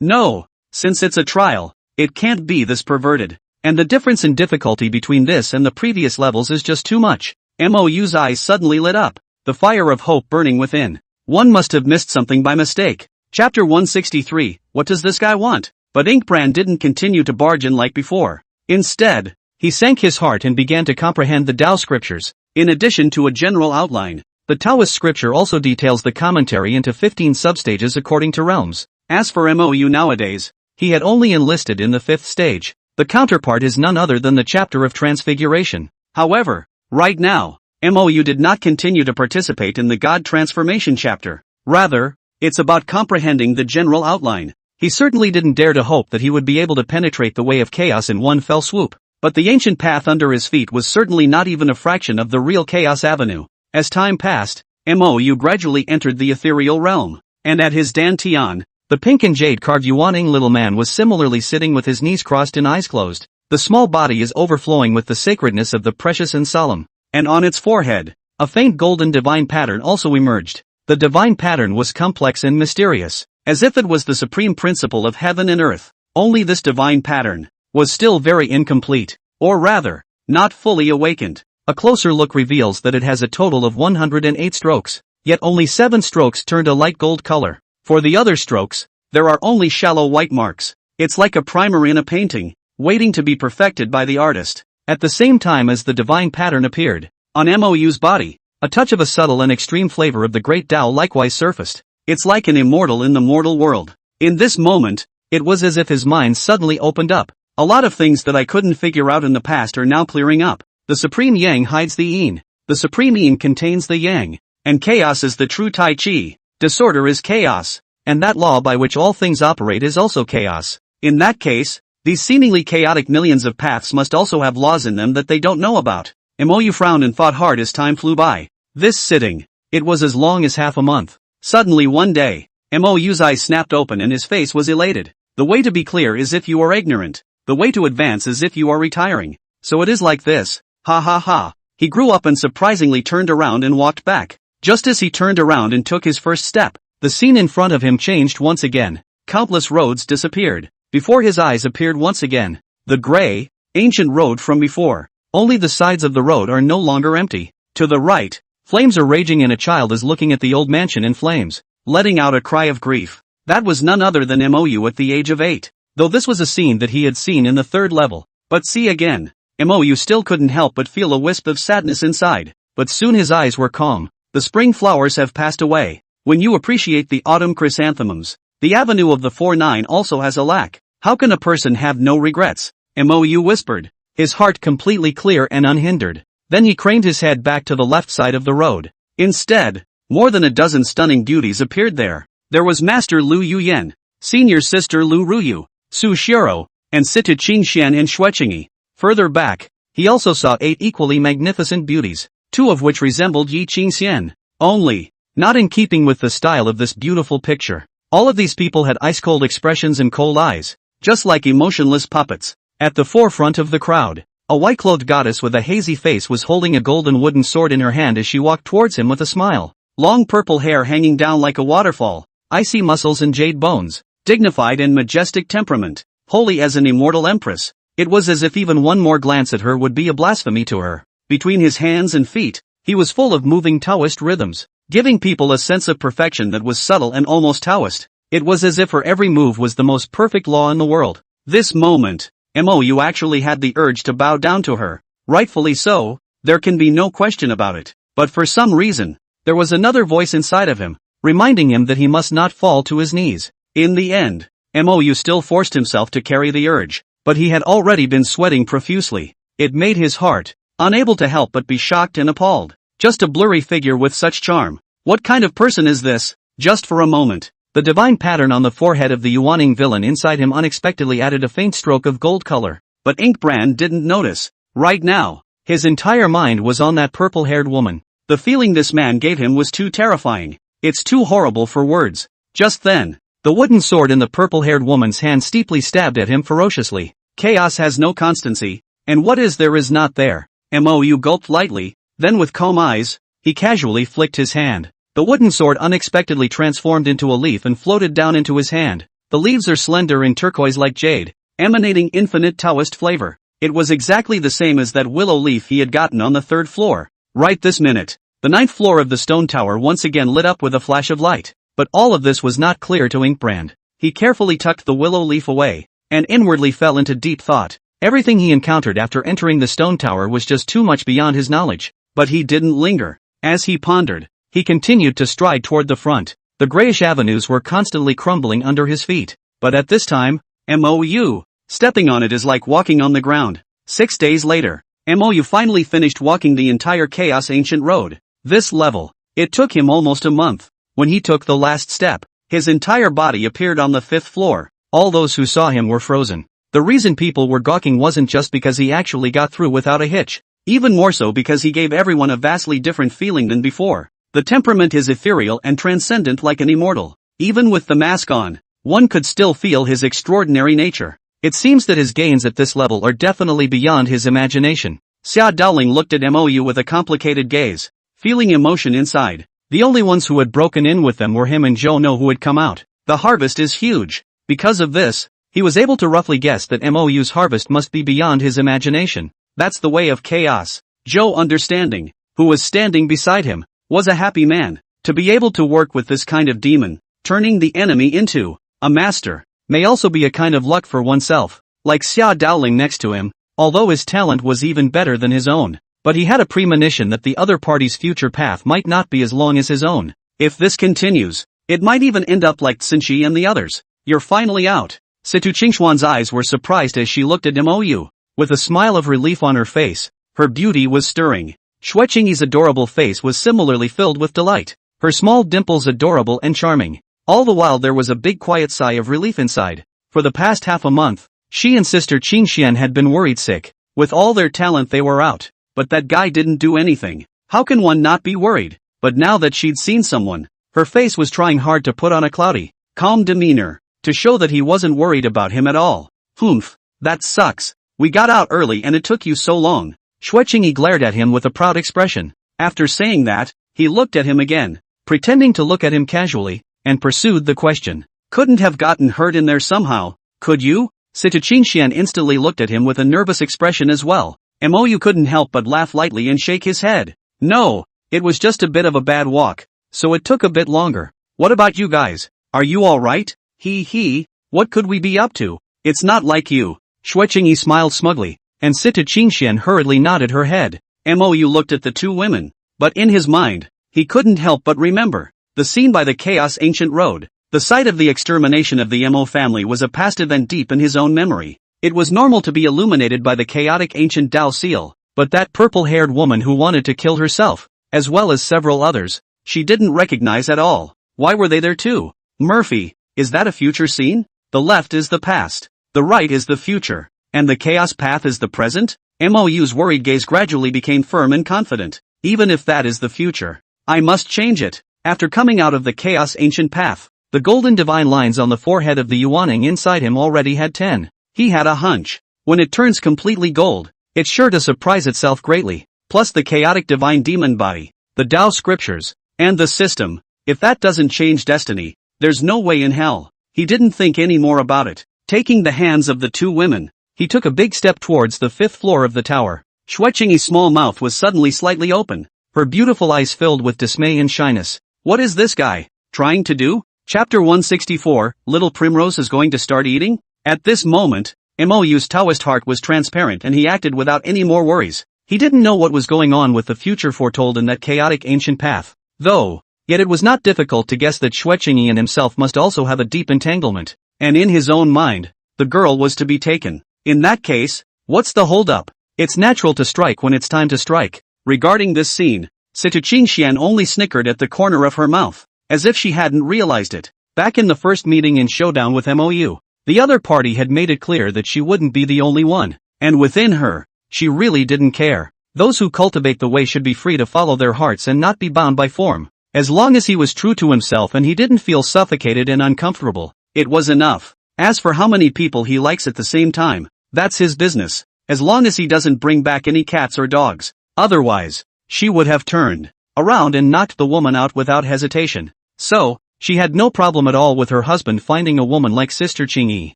No, since it's a trial, it can't be this perverted. And the difference in difficulty between this and the previous levels is just too much. MOU's eyes suddenly lit up, the fire of hope burning within. One must have missed something by mistake. Chapter 163, what does this guy want? But Inkbrand didn't continue to barge in like before. Instead, he sank his heart and began to comprehend the Tao scriptures. In addition to a general outline, the Taoist scripture also details the commentary into 15 substages according to realms. As for MOU nowadays, he had only enlisted in the 5th stage. The counterpart is none other than the chapter of Transfiguration. However, right now, MOU did not continue to participate in the God transformation chapter. Rather, it's about comprehending the general outline. He certainly didn't dare to hope that he would be able to penetrate the way of chaos in one fell swoop. But the ancient path under his feet was certainly not even a fraction of the real Chaos Avenue. As time passed, MOU gradually entered the ethereal realm, and at his dantian, the pink and jade carved Yuaning little man was similarly sitting with his knees crossed and eyes closed. The small body is overflowing with the sacredness of the precious and solemn, and on its forehead, a faint golden divine pattern also emerged. The divine pattern was complex and mysterious, as if it was the supreme principle of heaven and earth. Only this divine pattern was still very incomplete, or rather, not fully awakened. A closer look reveals that it has a total of 108 strokes, yet only 7 strokes turned a light gold color. For the other strokes, there are only shallow white marks. It's like a primer in a painting, waiting to be perfected by the artist. At the same time as the divine pattern appeared on MOU's body, a touch of a subtle and extreme flavor of the great Tao likewise surfaced. It's like an immortal in the mortal world. In this moment, it was as if his mind suddenly opened up. A lot of things that I couldn't figure out in the past are now clearing up. The supreme yang hides the yin. The supreme yin contains the yang. And chaos is the true Tai Chi. Disorder is chaos. And that law by which all things operate is also chaos. In that case, these seemingly chaotic millions of paths must also have laws in them that they don't know about. MOU frowned and thought hard as time flew by. This sitting, it was as long as half a month. Suddenly one day, MOU's eyes snapped open and his face was elated. The way to be clear is if you are ignorant. The way to advance is if you are retiring. So it is like this. Ha ha ha. He grew up and surprisingly turned around and walked back. Just as he turned around and took his first step, the scene in front of him changed once again. Countless roads disappeared. Before his eyes appeared once again the gray, ancient road from before. Only the sides of the road are no longer empty. To the right, flames are raging and a child is looking at the old mansion in flames, letting out a cry of grief. That was none other than MOU at the age of 8. Though this was a scene that he had seen in the 3rd level. But see again, MOU still couldn't help but feel a wisp of sadness inside. But soon his eyes were calm. The spring flowers have passed away. When you appreciate the autumn chrysanthemums, the avenue of the 4-9 also has a lack. How can a person have no regrets? MOU whispered, his heart completely clear and unhindered. Then he craned his head back to the left side of the road. Instead, more than a dozen stunning beauties appeared there. There was Master Lu Yuyen, Senior Sister Lu Ruyu, Su Shiro, and Situ Qingxian and Shuiqingi. Further back, he also saw 8 equally magnificent beauties, 2 of which resembled Yi Qingxian. Only, not in keeping with the style of this beautiful picture. All of these people had ice-cold expressions and cold eyes, just like emotionless puppets. At the forefront of the crowd, a white-clothed goddess with a hazy face was holding a golden wooden sword in her hand as she walked towards him with a smile. Long purple hair hanging down like a waterfall, icy muscles and jade bones, dignified and majestic temperament, holy as an immortal empress. It was as if even one more glance at her would be a blasphemy to her. Between his hands and feet, he was full of moving Taoist rhythms, giving people a sense of perfection that was subtle and almost Taoist. It was as if her every move was the most perfect law in the world. This moment, MOU actually had the urge to bow down to her. Rightfully so, there can be no question about it. But for some reason, there was another voice inside of him, reminding him that he must not fall to his knees. In the end, MOU still forced himself to carry the urge. But he had already been sweating profusely. It made his heart unable to help but be shocked and appalled. Just a blurry figure with such charm. What kind of person is this? Just for a moment, the divine pattern on the forehead of the Yuaning villain inside him unexpectedly added a faint stroke of gold color. But Inkbrand didn't notice. Right now, his entire mind was on that purple-haired woman. The feeling this man gave him was too terrifying. It's too horrible for words. Just then, the wooden sword in the purple-haired woman's hand steeply stabbed at him ferociously. Chaos has no constancy, and what is there is not there. MOU gulped lightly, then with calm eyes, he casually flicked his hand. The wooden sword unexpectedly transformed into a leaf and floated down into his hand. The leaves are slender and turquoise like jade, emanating infinite Taoist flavor. It was exactly the same as that willow leaf he had gotten on the 3rd floor. Right this minute, the 9th floor of the stone tower once again lit up with a flash of light. But all of this was not clear to Inkbrand. He carefully tucked the willow leaf away, and inwardly fell into deep thought. Everything he encountered after entering the stone tower was just too much beyond his knowledge. But he didn't linger. As he pondered, he continued to stride toward the front. The grayish avenues were constantly crumbling under his feet. But at this time, MOU, stepping on it is like walking on the ground. 6 days later, Mo finally finished walking the entire Chaos Ancient Road. This level. It took him almost a month. When he took the last step, his entire body appeared on the 5th floor. All those who saw him were frozen. The reason people were gawking wasn't just because he actually got through without a hitch. Even more so because he gave everyone a vastly different feeling than before. The temperament is ethereal and transcendent like an immortal. Even with the mask on, one could still feel his extraordinary nature. It seems that his gains at this level are definitely beyond his imagination. Xia Daoling looked at Mou with a complicated gaze, feeling emotion inside. The only ones who had broken in with them were him and Zhou No who had come out. The harvest is huge. Because of this, he was able to roughly guess that Mou's harvest must be beyond his imagination. That's the way of chaos. Zhou, understanding, who was standing beside him, was a happy man. To be able to work with this kind of demon, turning the enemy into a master, may also be a kind of luck for oneself. Like Xia Daoling next to him, although his talent was even better than his own, but he had a premonition that the other party's future path might not be as long as his own. If this continues, it might even end up like Xinxi and the others. You're finally out. Situ Qingxuan's eyes were surprised as she looked at Mou. With a smile of relief on her face, her beauty was stirring. Xue Qingyi's adorable face was similarly filled with delight. Her small dimples adorable and charming. All the while there was a big quiet sigh of relief inside. For the past half a month, she and sister Qingxian had been worried sick. With all their talent they were out. But that guy didn't do anything. How can one not be worried? But now that she'd seen someone, her face was trying hard to put on a cloudy, calm demeanor, to show that he wasn't worried about him at all. Humph, that sucks. We got out early and it took you so long. Xue Qingyi glared at him with a proud expression. After saying that, he looked at him again, pretending to look at him casually, and pursued the question. Couldn't have gotten hurt in there somehow, could you? Situ Qingxian instantly looked at him with a nervous expression as well. Mou couldn't help but laugh lightly and shake his head. No, it was just a bit of a bad walk, so it took a bit longer. What about you guys? Are you alright? He, what could we be up to? It's not like you. Xue Qingyi smiled smugly, and Situ Qingxian hurriedly nodded her head. Mou looked at the two women, but in his mind, he couldn't help but remember the scene by the Chaos Ancient Road. The sight of the extermination of the Mo family was a past event deep in his own memory. It was normal to be illuminated by the chaotic ancient Dao seal, but that purple-haired woman who wanted to kill herself, as well as several others, she didn't recognize at all. Why were they there too? Murphy, is that a future scene? The left is the past, the right is the future, and the chaos path is the present? Mou's worried gaze gradually became firm and confident. Even if that is the future, I must change it. After coming out of the chaos ancient path, the golden divine lines on the forehead of the Yuaning inside him already had 10. He had a hunch. When it turns completely gold, it's sure to surprise itself greatly. Plus the chaotic divine demon body, the Tao scriptures, and the system. If that doesn't change destiny, there's no way in hell. He didn't think any more about it. Taking the hands of the two women, he took a big step towards the 5th floor of the tower. Xue Qingyi's small mouth was suddenly slightly open, her beautiful eyes filled with dismay and shyness. What is this guy trying to do? Chapter 164, Little Primrose is going to start eating? At this moment, Mou's Taoist heart was transparent and he acted without any more worries. He didn't know what was going on with the future foretold in that chaotic ancient path, though, yet it was not difficult to guess that Xue Qingyi and himself must also have a deep entanglement, and in his own mind, the girl was to be taken. In that case, what's the holdup? It's natural to strike when it's time to strike. Regarding this scene, Situ Qingxian only snickered at the corner of her mouth, as if she hadn't realized it. Back in the first meeting in Showdown with Mou, the other party had made it clear that she wouldn't be the only one, and within her, she really didn't care. Those who cultivate the way should be free to follow their hearts and not be bound by form. As long as he was true to himself and he didn't feel suffocated and uncomfortable, it was enough. As for how many people he likes at the same time, that's his business, as long as he doesn't bring back any cats or dogs. Otherwise, she would have turned around and knocked the woman out without hesitation. So, she had no problem at all with her husband finding a woman like Sister Qingyi.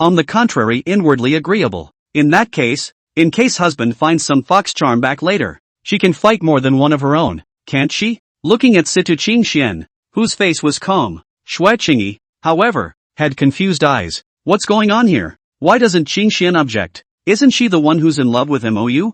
On the contrary, inwardly agreeable. In that case, in case husband finds some fox charm back later, she can fight more than one of her own, can't she? Looking at Situ Qingxian, whose face was calm, Xue Qingyi, however, had confused eyes. What's going on here? Why doesn't Qingxian object? Isn't she the one who's in love with Mou?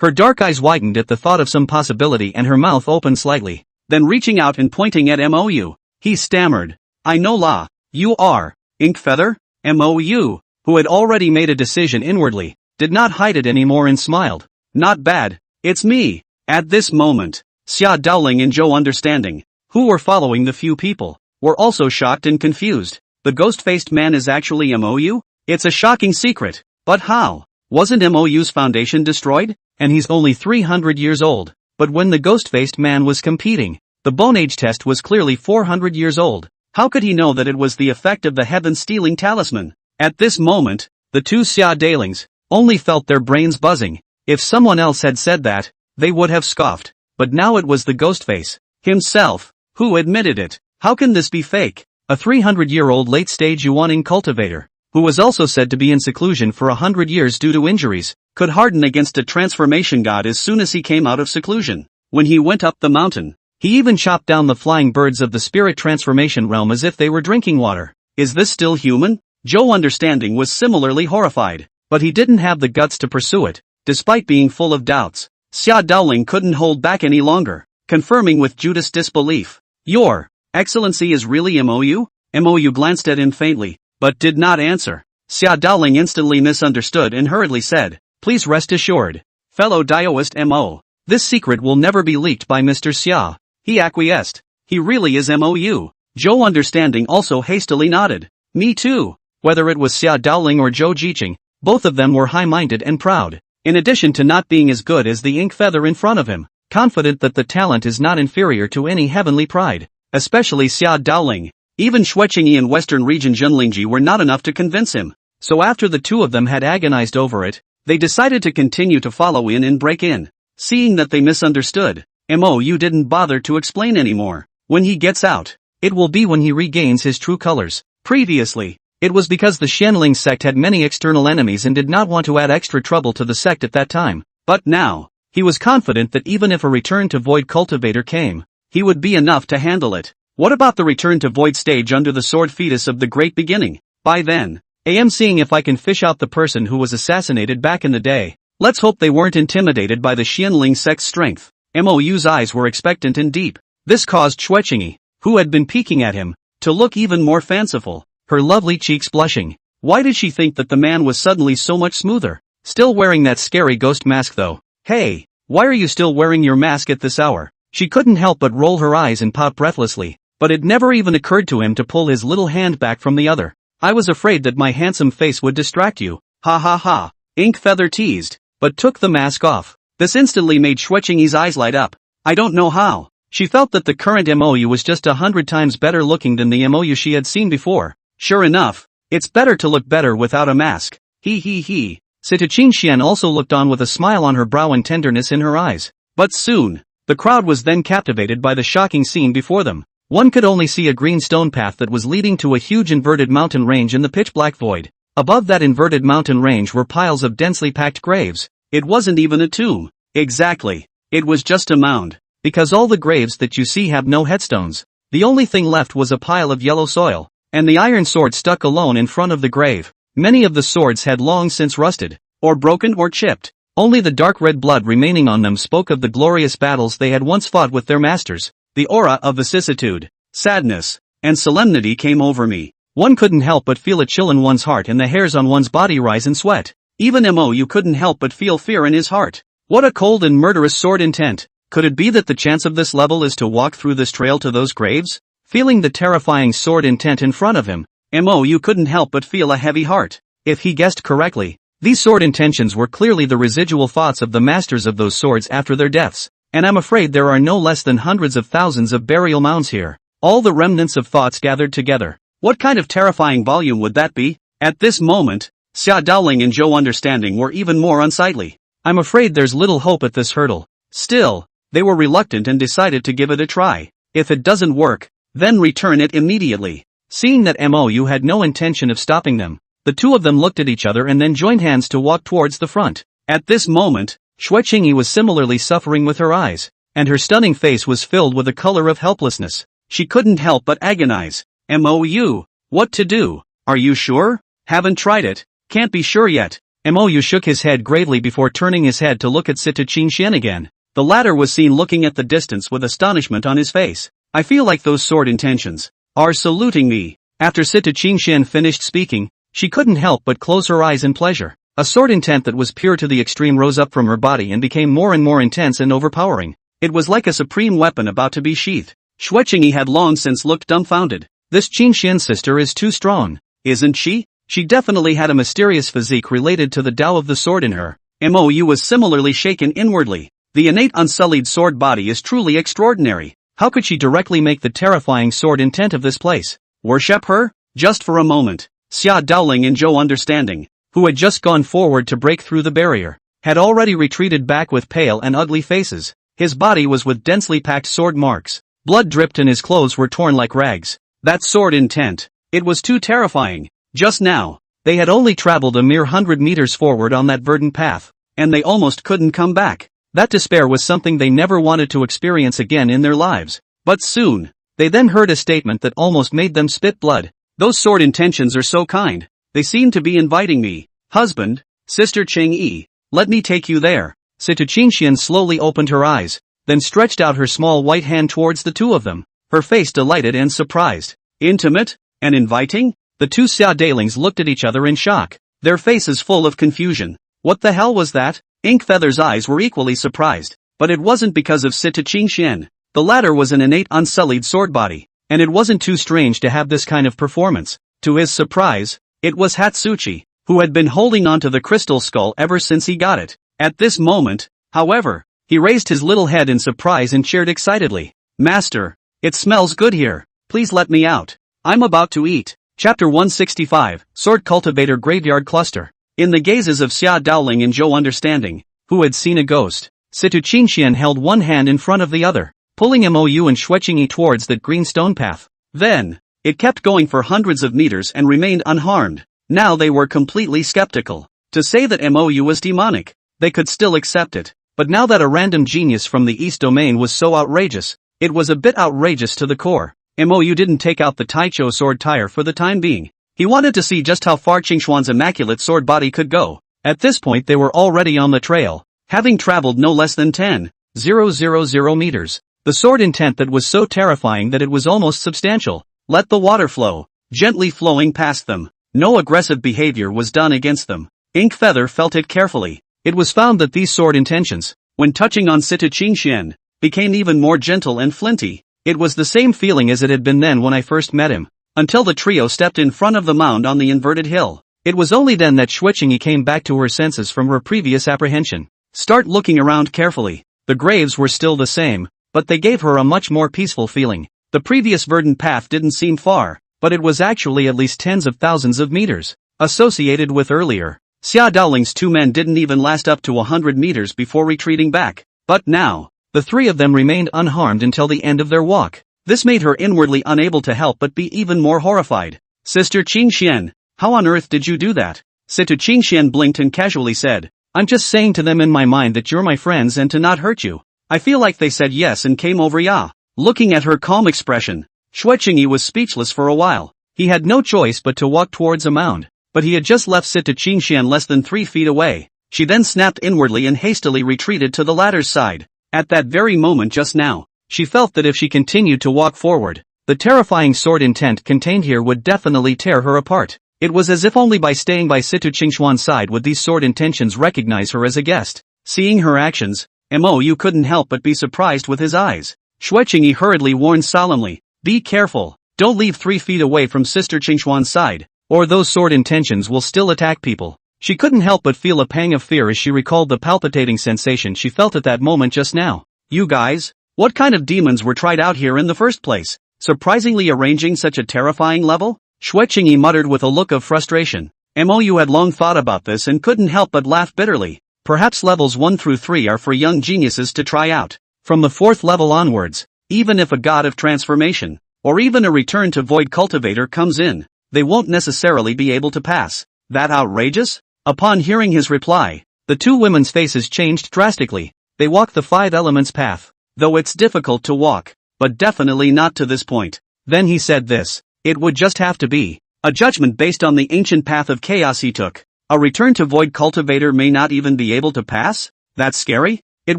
Her dark eyes widened at the thought of some possibility and her mouth opened slightly. Then reaching out and pointing at Mou, he stammered, I know la, you are, Inkfeather? Mou, who had already made a decision inwardly, did not hide it anymore and smiled. Not bad. It's me. At this moment, Xia Daoling and Zhou Understanding, who were following the few people, were also shocked and confused. The ghost-faced man is actually MOU? It's a shocking secret. But how? Wasn't MOU's foundation destroyed? And he's only 300 years old. But when the ghost-faced man was competing, the bone age test was clearly 400 years old. How could he know that it was the effect of the heaven-stealing talisman? At this moment, the two Xia Dailings only felt their brains buzzing. If someone else had said that, they would have scoffed. But now it was the Ghostface himself who admitted it. How can this be fake? A 300-year-old late-stage Yuaning cultivator, who was also said to be in seclusion for 100 years due to injuries, could harden against a transformation god as soon as he came out of seclusion. When he went up the mountain, he even chopped down the flying birds of the spirit transformation realm as if they were drinking water. Is this still human? Zhou Understanding was similarly horrified, but he didn't have the guts to pursue it, despite being full of doubts. Xia Daoling couldn't hold back any longer, confirming with Judas' disbelief. Your Excellency is really MOU? MOU glanced at him faintly, but did not answer. Xia Daoling instantly misunderstood and hurriedly said, please rest assured, fellow Daoist MO, this secret will never be leaked by Mr. Xia. He acquiesced. He really is MOU. Zhou Understanding also hastily nodded. Me too. Whether it was Xia Daoling or Zhou Jiqing, both of them were high-minded and proud. In addition to not being as good as the ink feather in front of him, confident that the talent is not inferior to any heavenly pride, especially Xia Daoling. Even Xueqingyi and Western Region Junlingji were not enough to convince him. So after the two of them had agonized over it, they decided to continue to follow in and break in. Seeing that they misunderstood, MOU didn't bother to explain anymore. When he gets out, it will be when he regains his true colors. Previously, it was because the Xianling sect had many external enemies and did not want to add extra trouble to the sect at that time. But now, he was confident that even if a return to Void Cultivator came, he would be enough to handle it. What about the return to Void stage under the sword fetus of the Great Beginning? By then, I am seeing if I can fish out the person who was assassinated back in the day. Let's hope they weren't intimidated by the Xianling sect's strength. MOU's eyes were expectant and deep. This caused Xueqingyi, who had been peeking at him, to look even more fanciful, her lovely cheeks blushing. Why did she think that the man was suddenly so much smoother? Still wearing that scary ghost mask though. Hey, why are you still wearing your mask at this hour? She couldn't help but roll her eyes and pout breathlessly, but it never even occurred to him to pull his little hand back from the other. I was afraid that my handsome face would distract you. Ha ha ha. Ink Feather teased, but took the mask off. This instantly made Xueqingyi's eyes light up. I don't know how. She felt that the current MOU was just 100 times better looking than the MOU she had seen before. Sure enough, it's better to look better without a mask. He. Sita Qingxian also looked on with a smile on her brow and tenderness in her eyes. But soon, the crowd was then captivated by the shocking scene before them. One could only see a green stone path that was leading to a huge inverted mountain range in the pitch-black void. Above that inverted mountain range were piles of densely packed graves. It wasn't even a tomb. Exactly. It was just a mound. Because all the graves that you see have no headstones. The only thing left was a pile of yellow soil, and the iron sword stuck alone in front of the grave. Many of the swords had long since rusted, or broken or chipped. Only the dark red blood remaining on them spoke of the glorious battles they had once fought with their masters. The aura of vicissitude, sadness, and solemnity came over me. One couldn't help but feel a chill in one's heart and the hairs on one's body rise in sweat. Even MOU couldn't help but feel fear in his heart. What a cold and murderous sword intent. Could it be that the chance of this level is to walk through this trail to those graves? Feeling the terrifying sword intent in front of him, MOU couldn't help but feel a heavy heart. If he guessed correctly, these sword intentions were clearly the residual thoughts of the masters of those swords after their deaths. And I'm afraid there are no less than hundreds of thousands of burial mounds here. All the remnants of thoughts gathered together. What kind of terrifying volume would that be? At this moment, Xia Daoling and Zhou Understanding were even more unsightly. I'm afraid there's little hope at this hurdle. Still, they were reluctant and decided to give it a try. If it doesn't work, then return it immediately. Seeing that MOU had no intention of stopping them, the two of them looked at each other and then joined hands to walk towards the front. At this moment, Xueqingyi was similarly suffering with her eyes, and her stunning face was filled with a color of helplessness. She couldn't help but agonize. MOU, what to do? Are you sure? Haven't tried it. Can't be sure yet. MOU shook his head gravely before turning his head to look at Sita Qingxian again. The latter was seen looking at the distance with astonishment on his face. I feel like those sword intentions are saluting me. After Sita Qingxian finished speaking, she couldn't help but close her eyes in pleasure. A sword intent that was pure to the extreme rose up from her body and became more and more intense and overpowering. It was like a supreme weapon about to be sheathed. Xue Qingyi had long since looked dumbfounded. This Qin Xian sister is too strong. Isn't she? She definitely had a mysterious physique related to the Tao of the sword in her. Mou was similarly shaken inwardly. The innate unsullied sword body is truly extraordinary. How could she directly make the terrifying sword intent of this place? Worship her? Just for a moment. Xia Daoling and Zhou Understanding, who had just gone forward to break through the barrier, had already retreated back with pale and ugly faces. His body was with densely packed sword marks. Blood dripped and his clothes were torn like rags. That sword intent. It was too terrifying. Just now, they had only traveled a mere 100 meters forward on that verdant path, and they almost couldn't come back. That despair was something they never wanted to experience again in their lives. But soon, they then heard a statement that almost made them spit blood. Those sword intentions are so kind. They seem to be inviting me. Husband, Sister Cheng-yi, let me take you there. Situ Qingxian slowly opened her eyes, then stretched out her small white hand towards the two of them, her face delighted and surprised. Intimate? And inviting? The two Xia Dailings looked at each other in shock, their faces full of confusion. What the hell was that? Inkfeather's eyes were equally surprised, but it wasn't because of Situ Qingxian. The latter was an innate unsullied sword body, and it wasn't too strange to have this kind of performance. To his surprise, it was Hatsuchi, who had been holding onto the crystal skull ever since he got it. At this moment, however, he raised his little head in surprise and cheered excitedly. Master, it smells good here. Please let me out. I'm about to eat. Chapter 165, Sword Cultivator Graveyard Cluster. In the gazes of Xia Daoling and Zhou Understanding, who had seen a ghost, Situ Qingxian held one hand in front of the other, pulling Mou and Xue Qingyi towards that green stone path. Then, it kept going for hundreds of meters and remained unharmed. Now they were completely skeptical. To say that Mou was demonic, they could still accept it. But now that a random genius from the East Domain was so outrageous, it was a bit outrageous to the core. Mou didn't take out the Taichou sword tire for the time being. He wanted to see just how far Qingshuan's immaculate sword body could go. At this point they were already on the trail, having traveled no less than 10,000 meters. The sword intent that was so terrifying that it was almost substantial. Let the water flow, gently flowing past them. No aggressive behavior was done against them. Inkfeather felt it carefully. It was found that these sword intentions, when touching on Situ Qingxian, became even more gentle and flinty. It was the same feeling as it had been then when I first met him, until the trio stepped in front of the mound on the inverted hill. It was only then that Xue Qingyi came back to her senses from her previous apprehension. Start looking around carefully. The graves were still the same, but they gave her a much more peaceful feeling. The previous verdant path didn't seem far, but it was actually at least tens of thousands of meters, associated with earlier. Xia Daoling's two men didn't even last up to 100 meters before retreating back. But now, the three of them remained unharmed until the end of their walk. This made her inwardly unable to help but be even more horrified. Sister Qingxian, how on earth did you do that? Situ Qingxian blinked and casually said, I'm just saying to them in my mind that you're my friends and to not hurt you. I feel like they said yes and came over ya. Looking at her calm expression, Xue Qingyi was speechless for a while. He had no choice but to walk towards a mound, but he had just left Situ Qingxian less than 3 feet away. She then snapped inwardly and hastily retreated to the latter's side. At that very moment just now, she felt that if she continued to walk forward, the terrifying sword intent contained here would definitely tear her apart. It was as if only by staying by Situ Qingshuan's side would these sword intentions recognize her as a guest. Seeing her actions, Mou couldn't help but be surprised with his eyes. Xue Qingyi hurriedly warned solemnly, be careful, don't leave 3 feet away from Sister Qingshuan's side, or those sword intentions will still attack people. She couldn't help but feel a pang of fear as she recalled the palpitating sensation she felt at that moment just now. You guys? What kind of demons were tried out here in the first place? Surprisingly arranging such a terrifying level? Xue Qingyi muttered with a look of frustration. Mou had long thought about this and couldn't help but laugh bitterly. Perhaps levels 1 through 3 are for young geniuses to try out. From the 4th level onwards, even if a god of transformation, or even a return to void cultivator comes in, they won't necessarily be able to pass. That outrageous? Upon hearing his reply, the two women's faces changed drastically. They walked the 5 elements path. Though it's difficult to walk, but definitely not to this point. Then he said this, it would just have to be a judgment based on the ancient path of chaos he took. A return to void cultivator may not even be able to pass? That's scary? It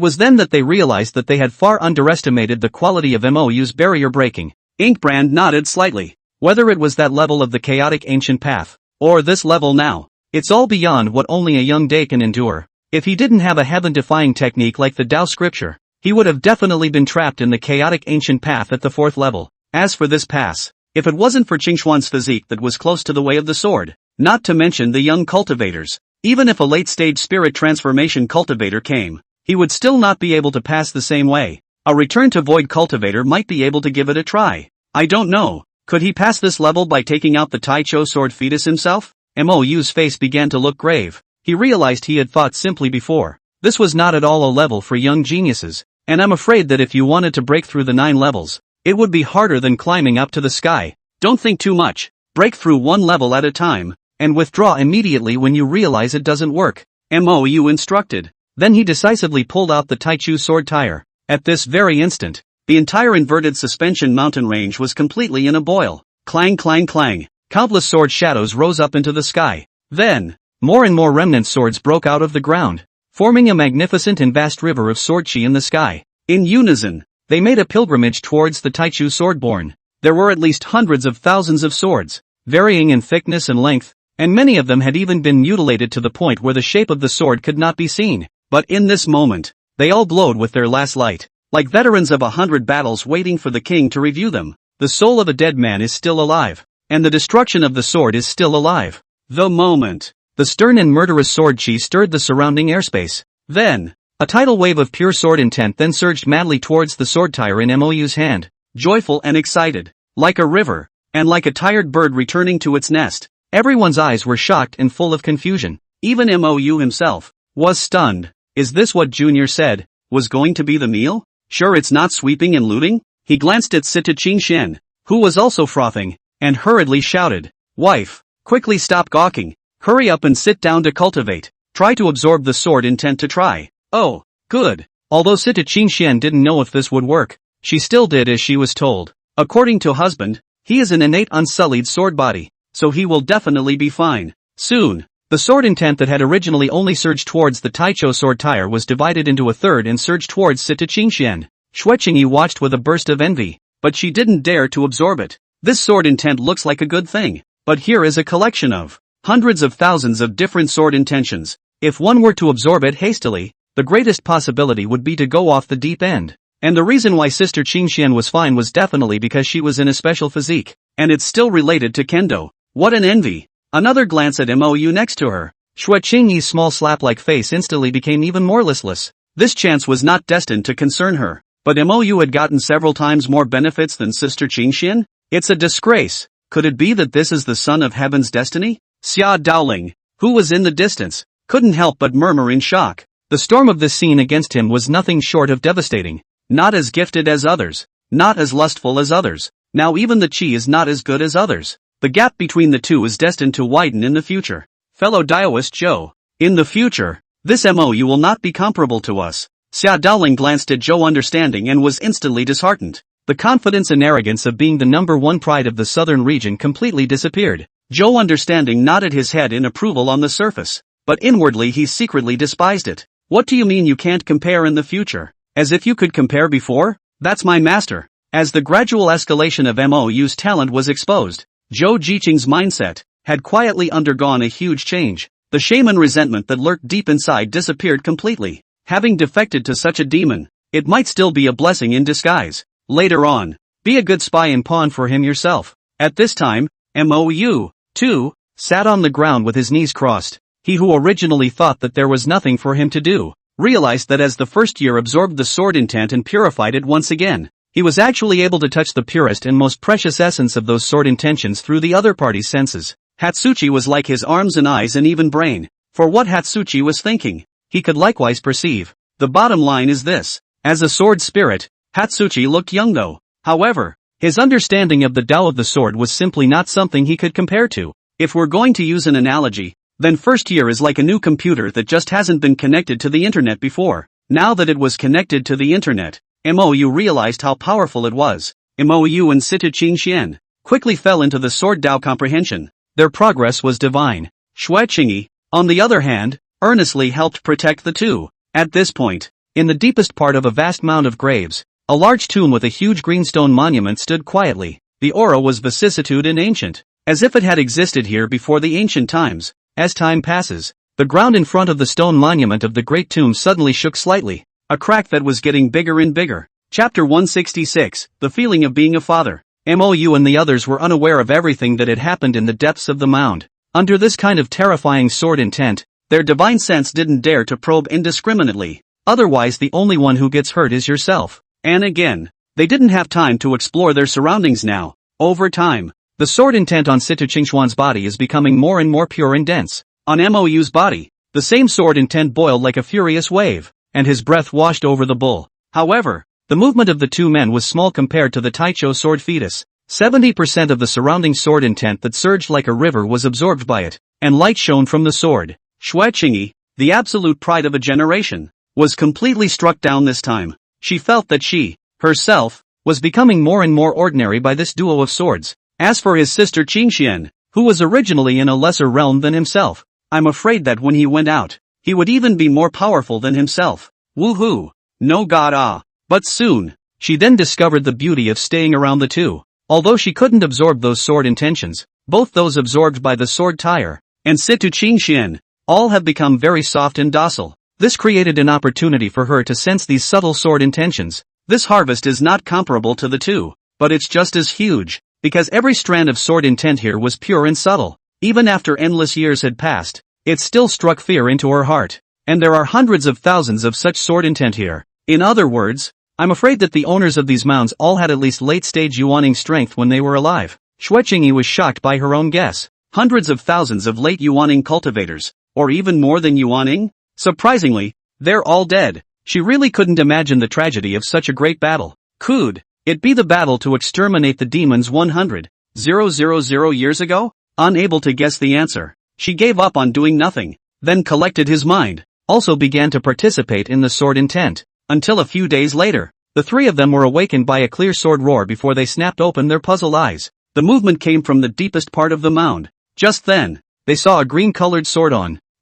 was then that they realized that they had far underestimated the quality of Mou's barrier breaking. Inkbrand nodded slightly. Whether it was that level of the chaotic ancient path, or this level now, It's all beyond what only a young Day can endure. If he didn't have a heaven-defying technique like the Tao scripture, he would have definitely been trapped in the chaotic ancient path at the 4th level. As for this pass, if it wasn't for Qingxuan's physique that was close to the way of the sword, not to mention the young cultivators, even if a late-stage spirit transformation cultivator came, he would still not be able to pass the same way. A return to void cultivator might be able to give it a try. I don't know, could he pass this level by taking out the Taicho sword fetus himself? Mou's face began to look grave. He realized he had thought simply before. This was not at all a level for young geniuses, and I'm afraid that if you wanted to break through the 9 levels, it would be harder than climbing up to the sky. Don't think too much, break through one level at a time, and withdraw immediately when you realize it doesn't work, Mou instructed. Then he decisively pulled out the Taichu sword tire. At this very instant, the entire inverted suspension mountain range was completely in a boil. Clang clang clang, countless sword shadows rose up into the sky. Then, more and more remnant swords broke out of the ground, forming a magnificent and vast river of sword chi in the sky. In unison, they made a pilgrimage towards the Taichu swordborn. There were at least hundreds of thousands of swords, varying in thickness and length, and many of them had even been mutilated to the point where the shape of the sword could not be seen. But in this moment, they all glowed with their last light, like veterans of 100 battles waiting for the king to review them. The soul of a dead man is still alive, and the destruction of the sword is still alive. The moment, the stern and murderous sword chi stirred the surrounding airspace. Then, a tidal wave of pure sword intent then surged madly towards the sword tire in Mou's hand, joyful and excited, like a river, and like a tired bird returning to its nest. Everyone's eyes were shocked and full of confusion. Even Mou himself was stunned. Is this what Junior said was going to be the meal? Sure it's not sweeping and looting? He glanced at Sita Qingxian, who was also frothing, and hurriedly shouted, "Wife, quickly stop gawking, hurry up and sit down to cultivate, try to absorb the sword intent to try." Oh, good. Although Sita Qingxian didn't know if this would work, she still did as she was told. According to husband, he is an innate unsullied sword body, so he will definitely be fine. Soon, the sword intent that had originally only surged towards the Taicho sword tire was divided into a third and surged towards Sita Qingxian. Xueqingyi watched with a burst of envy, but she didn't dare to absorb it. This sword intent looks like a good thing, but here is a collection of hundreds of thousands of different sword intentions. If one were to absorb it hastily, the greatest possibility would be to go off the deep end. And the reason why Sister Qingxian was fine was definitely because she was in a special physique, and it's still related to kendo. What an envy! Another glance at Mou next to her. Xueqingyi's small slap-like face instantly became even more listless. This chance was not destined to concern her, but Mou had gotten several times more benefits than Sister Qingxian? It's a disgrace. Could it be that this is the son of heaven's destiny? Xia Daoling, who was in the distance, couldn't help but murmur in shock. The storm of this scene against him was nothing short of devastating. Not as gifted as others, not as lustful as others, now even the chi is not as good as others. The gap between the two is destined to widen in the future. Fellow Daoist Zhou, in the future, this Mou will not be comparable to us. Xia Daoling glanced at Zhou understanding and was instantly disheartened. The confidence and arrogance of being the #1 pride of the southern region completely disappeared. Zhou understanding nodded his head in approval on the surface, but inwardly he secretly despised it. What do you mean you can't compare in the future? As if you could compare before? That's my master. As the gradual escalation of Mou's talent was exposed, Zhou Jiqing's mindset had quietly undergone a huge change. The shaman resentment that lurked deep inside disappeared completely. Having defected to such a demon, it might still be a blessing in disguise. Later on, be a good spy and pawn for him yourself. At this time, Mou, too, sat on the ground with his knees crossed. He who originally thought that there was nothing for him to do, realized that as the first year absorbed the sword intent and purified it once again, he was actually able to touch the purest and most precious essence of those sword intentions through the other party's senses. Hatsuchi was like his arms and eyes and even brain. For what Hatsuchi was thinking, he could likewise perceive. The bottom line is this. As a sword spirit, Hatsuchi looked young though. However, his understanding of the Tao of the sword was simply not something he could compare to. If we're going to use an analogy, then first year is like a new computer that just hasn't been connected to the internet before. Now that it was connected to the internet, Mou realized how powerful it was. Mou and Sita Qingxian quickly fell into the sword Tao comprehension. Their progress was divine. Xueqingyi, on the other hand, earnestly helped protect the two. At this point, in the deepest part of a vast mound of graves, a large tomb with a huge greenstone monument stood quietly. The aura was vicissitude and ancient, as if it had existed here before the ancient times. As time passes, the ground in front of the stone monument of the great tomb suddenly shook slightly, a crack that was getting bigger and bigger. Chapter 166, The Feeling of Being a Father. Mou and the others were unaware of everything that had happened in the depths of the mound. Under this kind of terrifying sword intent, their divine sense didn't dare to probe indiscriminately, otherwise the only one who gets hurt is yourself. And again, they didn't have time to explore their surroundings now. Over time, the sword intent on Sita Qingxuan's body is becoming more and more pure and dense. On Mou's body, the same sword intent boiled like a furious wave, and his breath washed over the bull. However, the movement of the two men was small compared to the Taicho sword fetus. 70% of the surrounding sword intent that surged like a river was absorbed by it, and light shone from the sword. Xue Qingyi, the absolute pride of a generation, was completely struck down this time. She felt that she, herself, was becoming more and more ordinary by this duo of swords. As for his sister Qingxian, who was originally in a lesser realm than himself, I'm afraid that when he went out, he would even be more powerful than himself. Woohoo! No god ah! But soon, she then discovered the beauty of staying around the two. Although she couldn't absorb those sword intentions, both those absorbed by the sword tire, and Situ Qingxian, all have become very soft and docile. This created an opportunity for her to sense these subtle sword intentions. This harvest is not comparable to the two, but it's just as huge, because every strand of sword intent here was pure and subtle. Even after endless years had passed, it still struck fear into her heart. And there are hundreds of thousands of such sword intent here. In other words, I'm afraid that the owners of these mounds all had at least late-stage yuaning strength when they were alive. Xue Qingyi was shocked by her own guess. Hundreds of thousands of late yuaning cultivators, or even more than yuaning? Surprisingly, they're all dead. She really couldn't imagine the tragedy of such a great battle. Could it be the battle to exterminate the demons 100,000 years ago? Unable to guess the answer, she gave up on doing nothing, then collected his mind, also began to participate in the sword intent. Until a few days later, the three of them were awakened by a clear sword roar before they snapped open their puzzled eyes. The movement came from the deepest part of the mound. Just then, they saw a green-colored sword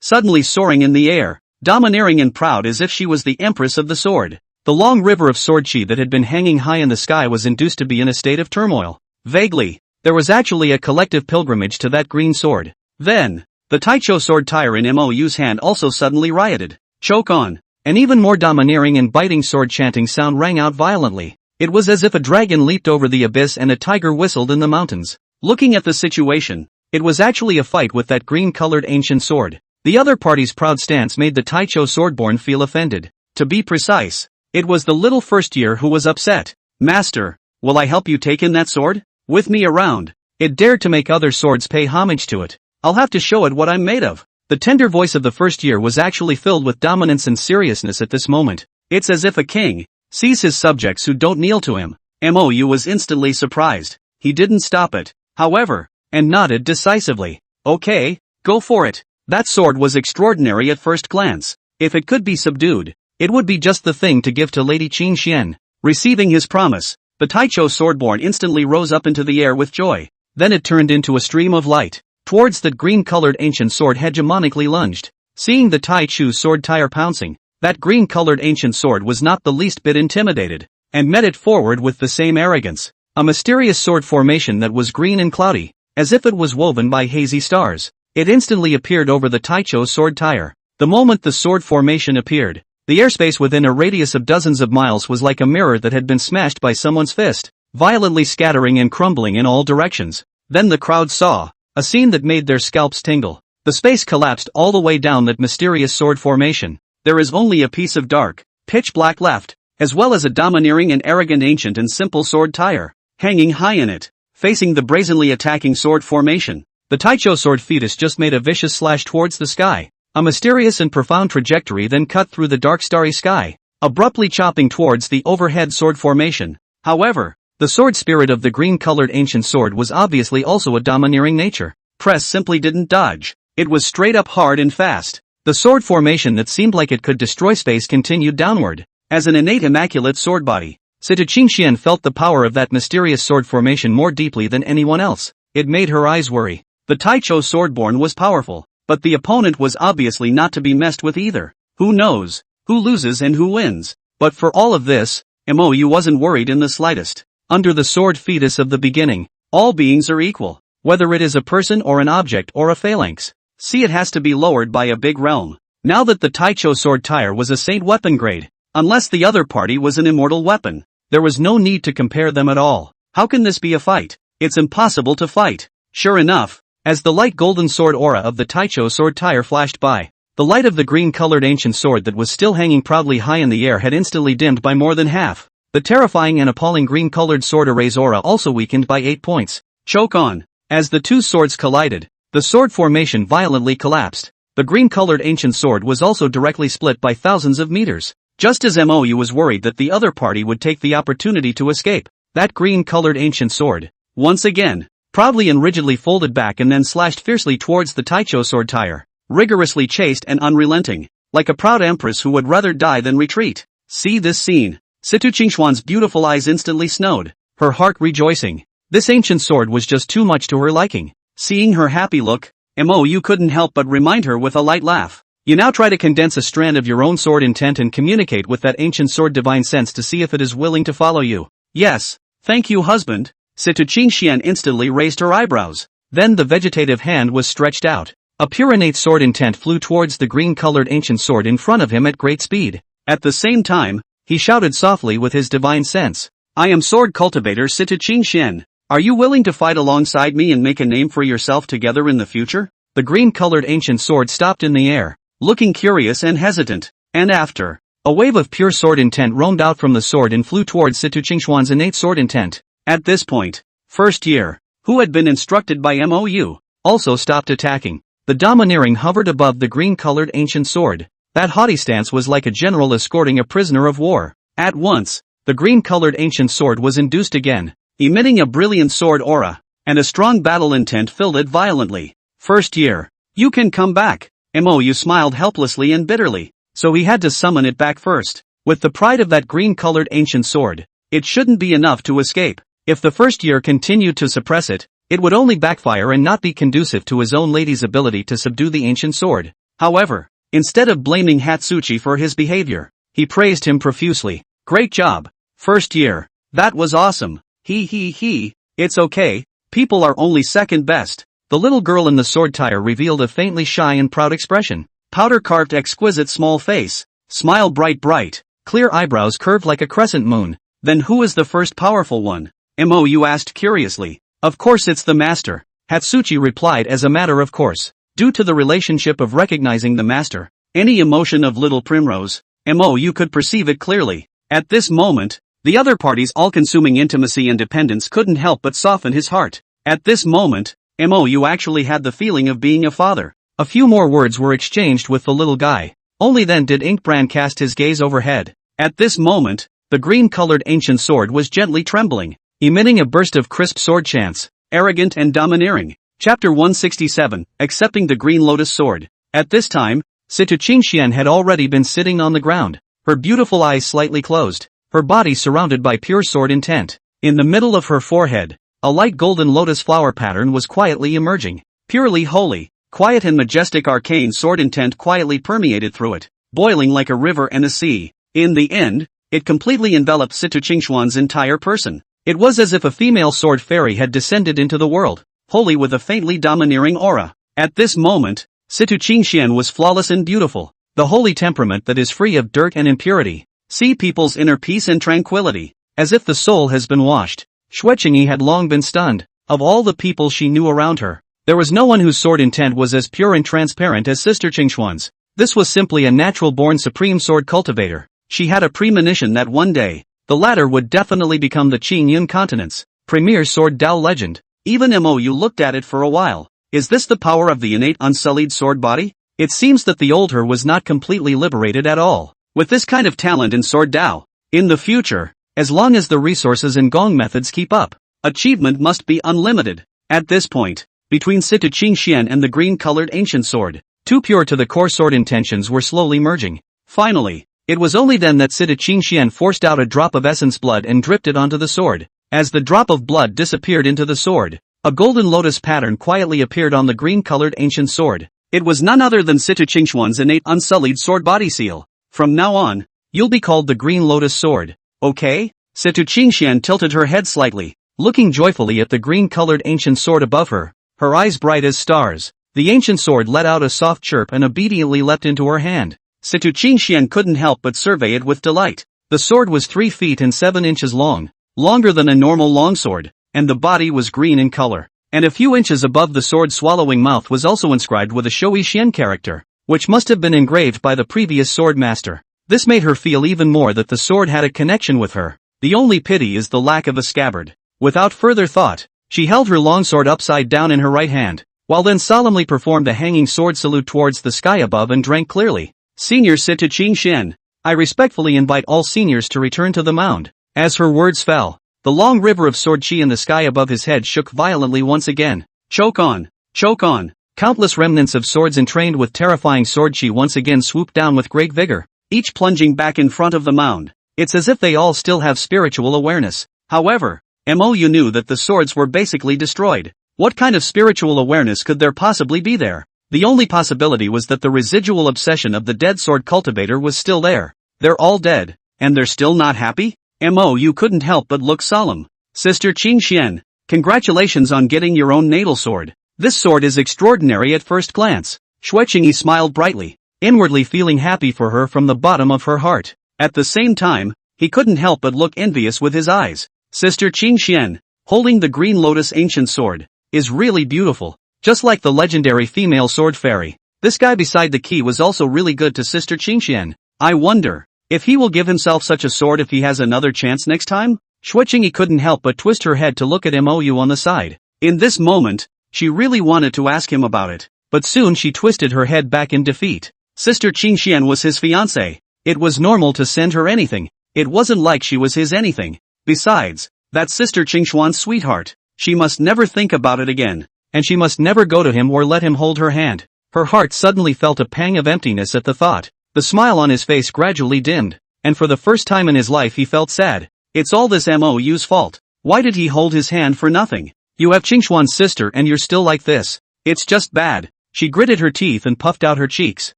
suddenly soaring in the air, domineering and proud as if she was the empress of the sword. The long river of sword chi that had been hanging high in the sky was induced to be in a state of turmoil. Vaguely, there was actually a collective pilgrimage to that green sword. Then, the Taicho sword tire in Mou's hand also suddenly rioted. Choke on! An even more domineering and biting sword chanting sound rang out violently. It was as if a dragon leaped over the abyss and a tiger whistled in the mountains. Looking at the situation, it was actually a fight with that green-colored ancient sword. The other party's proud stance made the Taicho swordborn feel offended. To be precise, it was the little first year who was upset. Master, will I help you take in that sword? With me around. It dared to make other swords pay homage to it. I'll have to show it what I'm made of. The tender voice of the first year was actually filled with dominance and seriousness at this moment. It's as if a king sees his subjects who don't kneel to him. Mou was instantly surprised. He didn't stop it, however, and nodded decisively. Okay, go for it. That sword was extraordinary at first glance. If it could be subdued, it would be just the thing to give to Lady Qingxian. Receiving his promise, the Taicho swordborn instantly rose up into the air with joy. Then it turned into a stream of light. Towards that green-colored ancient sword hegemonically lunged. Seeing the Taichu sword tire pouncing, that green-colored ancient sword was not the least bit intimidated, and met it forward with the same arrogance. A mysterious sword formation that was green and cloudy, as if it was woven by hazy stars. It instantly appeared over the Taicho sword tire. The moment the sword formation appeared, the airspace within a radius of dozens of miles was like a mirror that had been smashed by someone's fist, violently scattering and crumbling in all directions. Then the crowd saw a scene that made their scalps tingle. The space collapsed all the way down that mysterious sword formation. There is only a piece of dark, pitch black left, as well as a domineering and arrogant ancient and simple sword tire, hanging high in it, facing the brazenly attacking sword formation. The Taicho sword fetus just made a vicious slash towards the sky. A mysterious and profound trajectory then cut through the dark starry sky, abruptly chopping towards the overhead sword formation. However, the sword spirit of the green-colored ancient sword was obviously also a domineering nature. Press simply didn't dodge. It was straight up hard and fast. The sword formation that seemed like it could destroy space continued downward. As an innate immaculate sword body, Sita Qingxian felt the power of that mysterious sword formation more deeply than anyone else. It made her eyes worry. The Taicho swordborn was powerful, but the opponent was obviously not to be messed with either. Who knows who loses and who wins? But for all of this, Mou wasn't worried in the slightest. Under the sword fetus of the beginning, all beings are equal, whether it is a person or an object or a phalanx. See, it has to be lowered by a big realm. Now that the Taicho sword tire was a saint weapon grade, unless the other party was an immortal weapon, there was no need to compare them at all. How can this be a fight? It's impossible to fight. Sure enough, as the light golden sword aura of the Taicho sword tire flashed by, the light of the green-colored ancient sword that was still hanging proudly high in the air had instantly dimmed by more than half. The terrifying and appalling green-colored sword array's aura also weakened by 8 points. Choke on. As the two swords collided, the sword formation violently collapsed. The green-colored ancient sword was also directly split by thousands of meters. Just as Mou was worried that the other party would take the opportunity to escape, that green-colored ancient sword, once again, proudly and rigidly folded back and then slashed fiercely towards the Taicho sword tire, rigorously chaste and unrelenting, like a proud empress who would rather die than retreat. See this scene. Situ Qingxuan's beautiful eyes instantly snowed, her heart rejoicing. This ancient sword was just too much to her liking. Seeing her happy look, Mou couldn't help but remind her with a light laugh. You now try to condense a strand of your own sword intent and communicate with that ancient sword divine sense to see if it is willing to follow you. Yes, thank you, husband. Situ Qingxian instantly raised her eyebrows. Then the vegetative hand was stretched out. A pure innate sword intent flew towards the green-colored ancient sword in front of him at great speed. At the same time, he shouted softly with his divine sense. I am sword cultivator Situ Qingxian. Are you willing to fight alongside me and make a name for yourself together in the future? The green-colored ancient sword stopped in the air, looking curious and hesitant, and after, a wave of pure sword intent roamed out from the sword and flew towards Situ Qingxuan's innate sword intent. At this point, First Year, who had been instructed by Mou, also stopped attacking. The domineering hovered above the green-colored ancient sword. That haughty stance was like a general escorting a prisoner of war. At once, the green-colored ancient sword was induced again, emitting a brilliant sword aura, and a strong battle intent filled it violently. First Year, you can come back. Mou smiled helplessly and bitterly, so he had to summon it back first. With the pride of that green-colored ancient sword, it shouldn't be enough to escape. If the First Year continued to suppress it, it would only backfire and not be conducive to his own lady's ability to subdue the ancient sword. However, instead of blaming Hatsuchi for his behavior, he praised him profusely. Great job, First Year. That was awesome. It's okay, people are only second best. The little girl in the sword tire revealed a faintly shy and proud expression. Powder-carved exquisite small face, smile bright, clear eyebrows curved like a crescent moon. Then who is the first powerful one? Mou asked curiously. Of course it's the master, Hatsuchi replied as a matter of course. Due to the relationship of recognizing the master, any emotion of little Primrose, Mou could perceive it clearly. At this moment, the other party's all-consuming intimacy and dependence couldn't help but soften his heart. At this moment, Mou actually had the feeling of being a father. A few more words were exchanged with the little guy. Only then did Inkbrand cast his gaze overhead. At this moment, the green-colored ancient sword was gently trembling, emitting a burst of crisp sword chants, arrogant and domineering. Chapter 167, Accepting the Green Lotus Sword. At this time, Situ Qingxian had already been sitting on the ground, her beautiful eyes slightly closed, her body surrounded by pure sword intent. In the middle of her forehead, a light golden lotus flower pattern was quietly emerging. Purely holy, quiet and majestic arcane sword intent quietly permeated through it, boiling like a river and a sea. In the end, it completely enveloped Situ Qingxuan's entire person. It was as if a female sword fairy had descended into the world, holy with a faintly domineering aura. At this moment, Situ Qingxian was flawless and beautiful, the holy temperament that is free of dirt and impurity. See people's inner peace and tranquility, as if the soul has been washed. Xueqingyi had long been stunned. Of all the people she knew around her, there was no one whose sword intent was as pure and transparent as Sister Qingxuan's. This was simply a natural-born supreme sword cultivator. She had a premonition that one day, the latter would definitely become the Qingyun continent's premier sword Dao legend. Even Mou looked at it for a while. Is this the power of the innate unsullied sword body? It seems that the old her was not completely liberated at all. With this kind of talent in sword Dao, in the future, as long as the resources and gong methods keep up, achievement must be unlimited. At this point, between Situ Qingxian and the green-colored ancient sword, two pure to the core sword intentions were slowly merging. Finally, it was only then that Situ Qingxian forced out a drop of essence blood and dripped it onto the sword. As the drop of blood disappeared into the sword, a golden lotus pattern quietly appeared on the green-colored ancient sword. It was none other than Situ Qingxuan's innate unsullied sword body seal. From now on, you'll be called the Green Lotus Sword, okay? Situ Qingxian tilted her head slightly, looking joyfully at the green-colored ancient sword above her, her eyes bright as stars. The ancient sword let out a soft chirp and obediently leapt into her hand. Situ Qingxian couldn't help but survey it with delight. The sword was 3 feet and 7 inches long, longer than a normal longsword, and the body was green in color. And a few inches above the sword's swallowing mouth was also inscribed with a Shoui Xian character, which must have been engraved by the previous sword master. This made her feel even more that the sword had a connection with her. The only pity is the lack of a scabbard. Without further thought, she held her longsword upside down in her right hand, while then solemnly performed a hanging sword salute towards the sky above and drank clearly. Senior Situ Qingxian, I respectfully invite all seniors to return to the mound. As her words fell, the long river of sword chi in the sky above his head shook violently once again. Choke on! Choke on! Countless remnants of swords entrained with terrifying sword chi once again swooped down with great vigor, each plunging back in front of the mound. It's as if they all still have spiritual awareness. However, Mou knew that the swords were basically destroyed. What kind of spiritual awareness could there possibly be there? The only possibility was that the residual obsession of the dead sword cultivator was still there. They're all dead, and they're still not happy? Mou couldn't help but look solemn. Sister Qingxian, congratulations on getting your own natal sword. This sword is extraordinary at first glance. Xue Qingyi smiled brightly, inwardly feeling happy for her from the bottom of her heart. At the same time, he couldn't help but look envious with his eyes. Sister Qingxian, holding the green lotus ancient sword, is really beautiful. Just like the legendary female sword fairy, this guy beside the key was also really good to Sister Qingxian. I wonder if he will give himself such a sword if he has another chance next time? Xue Qingyi couldn't help but twist her head to look at Mou on the side. In this moment, she really wanted to ask him about it, but soon she twisted her head back in defeat. Sister Qingxian was his fiancée. It was normal to send her anything. It wasn't like she was his anything. Besides, that's Sister Qingxuan's sweetheart. She must never think about it again. And she must never go to him or let him hold her hand. Her heart suddenly felt a pang of emptiness at the thought. The smile on his face gradually dimmed, and for the first time in his life he felt sad. It's all this Mou's fault. Why did he hold his hand for nothing? You have Qingxuan's sister and you're still like this. It's just bad. She gritted her teeth and puffed out her cheeks,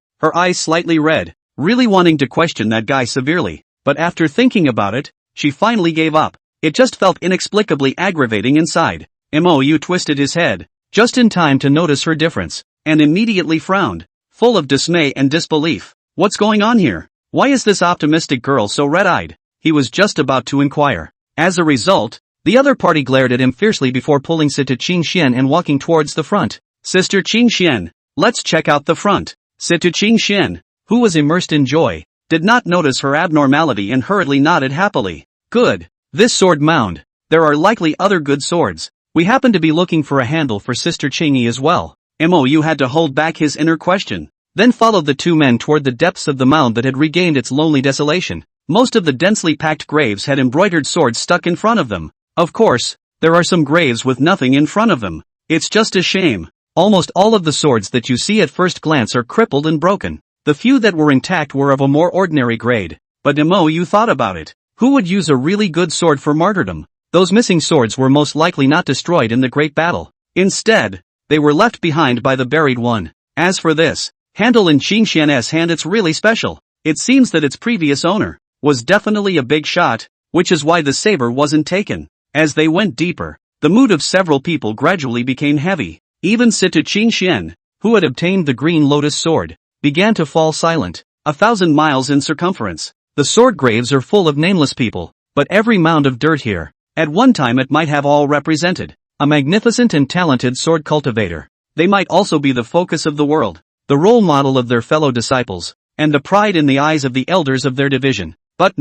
her eyes slightly red, really wanting to question that guy severely. But after thinking about it, she finally gave up. It just felt inexplicably aggravating inside. Mou twisted his head, just in time to notice her difference, and immediately frowned, full of dismay and disbelief. What's going on here? Why is this optimistic girl so red-eyed? He was just about to inquire. As a result, the other party glared at him fiercely before pulling Situ Qingxian and walking towards the front. Sister Qingxian, let's check out the front. Situ Qingxian, who was immersed in joy, did not notice her abnormality and hurriedly nodded happily. Good. This sword mound. There are likely other good swords. We happen to be looking for a handle for Sister Qingyi as well. Mou had to hold back his inner question, then followed the two men toward the depths of the mound that had regained its lonely desolation. Most of the densely packed graves had embroidered swords stuck in front of them. Of course, there are some graves with nothing in front of them. It's just a shame. Almost all of the swords that you see at first glance are crippled and broken. The few that were intact were of a more ordinary grade. But Mou thought about it. Who would use a really good sword for martyrdom? Those missing swords were most likely not destroyed in the great battle. Instead, they were left behind by the buried one. As for this handle in Qingxian's hand, it's really special. It seems that its previous owner was definitely a big shot, which is why the saber wasn't taken. As they went deeper, the mood of several people gradually became heavy. Even Situ Qingxian, who had obtained the green lotus sword, began to fall silent. 1,000 miles in circumference. The sword graves are full of nameless people, but every mound of dirt here, at one time it might have all represented a magnificent and talented sword cultivator. They might also be the focus of the world, the role model of their fellow disciples, and the pride in the eyes of the elders of their division. But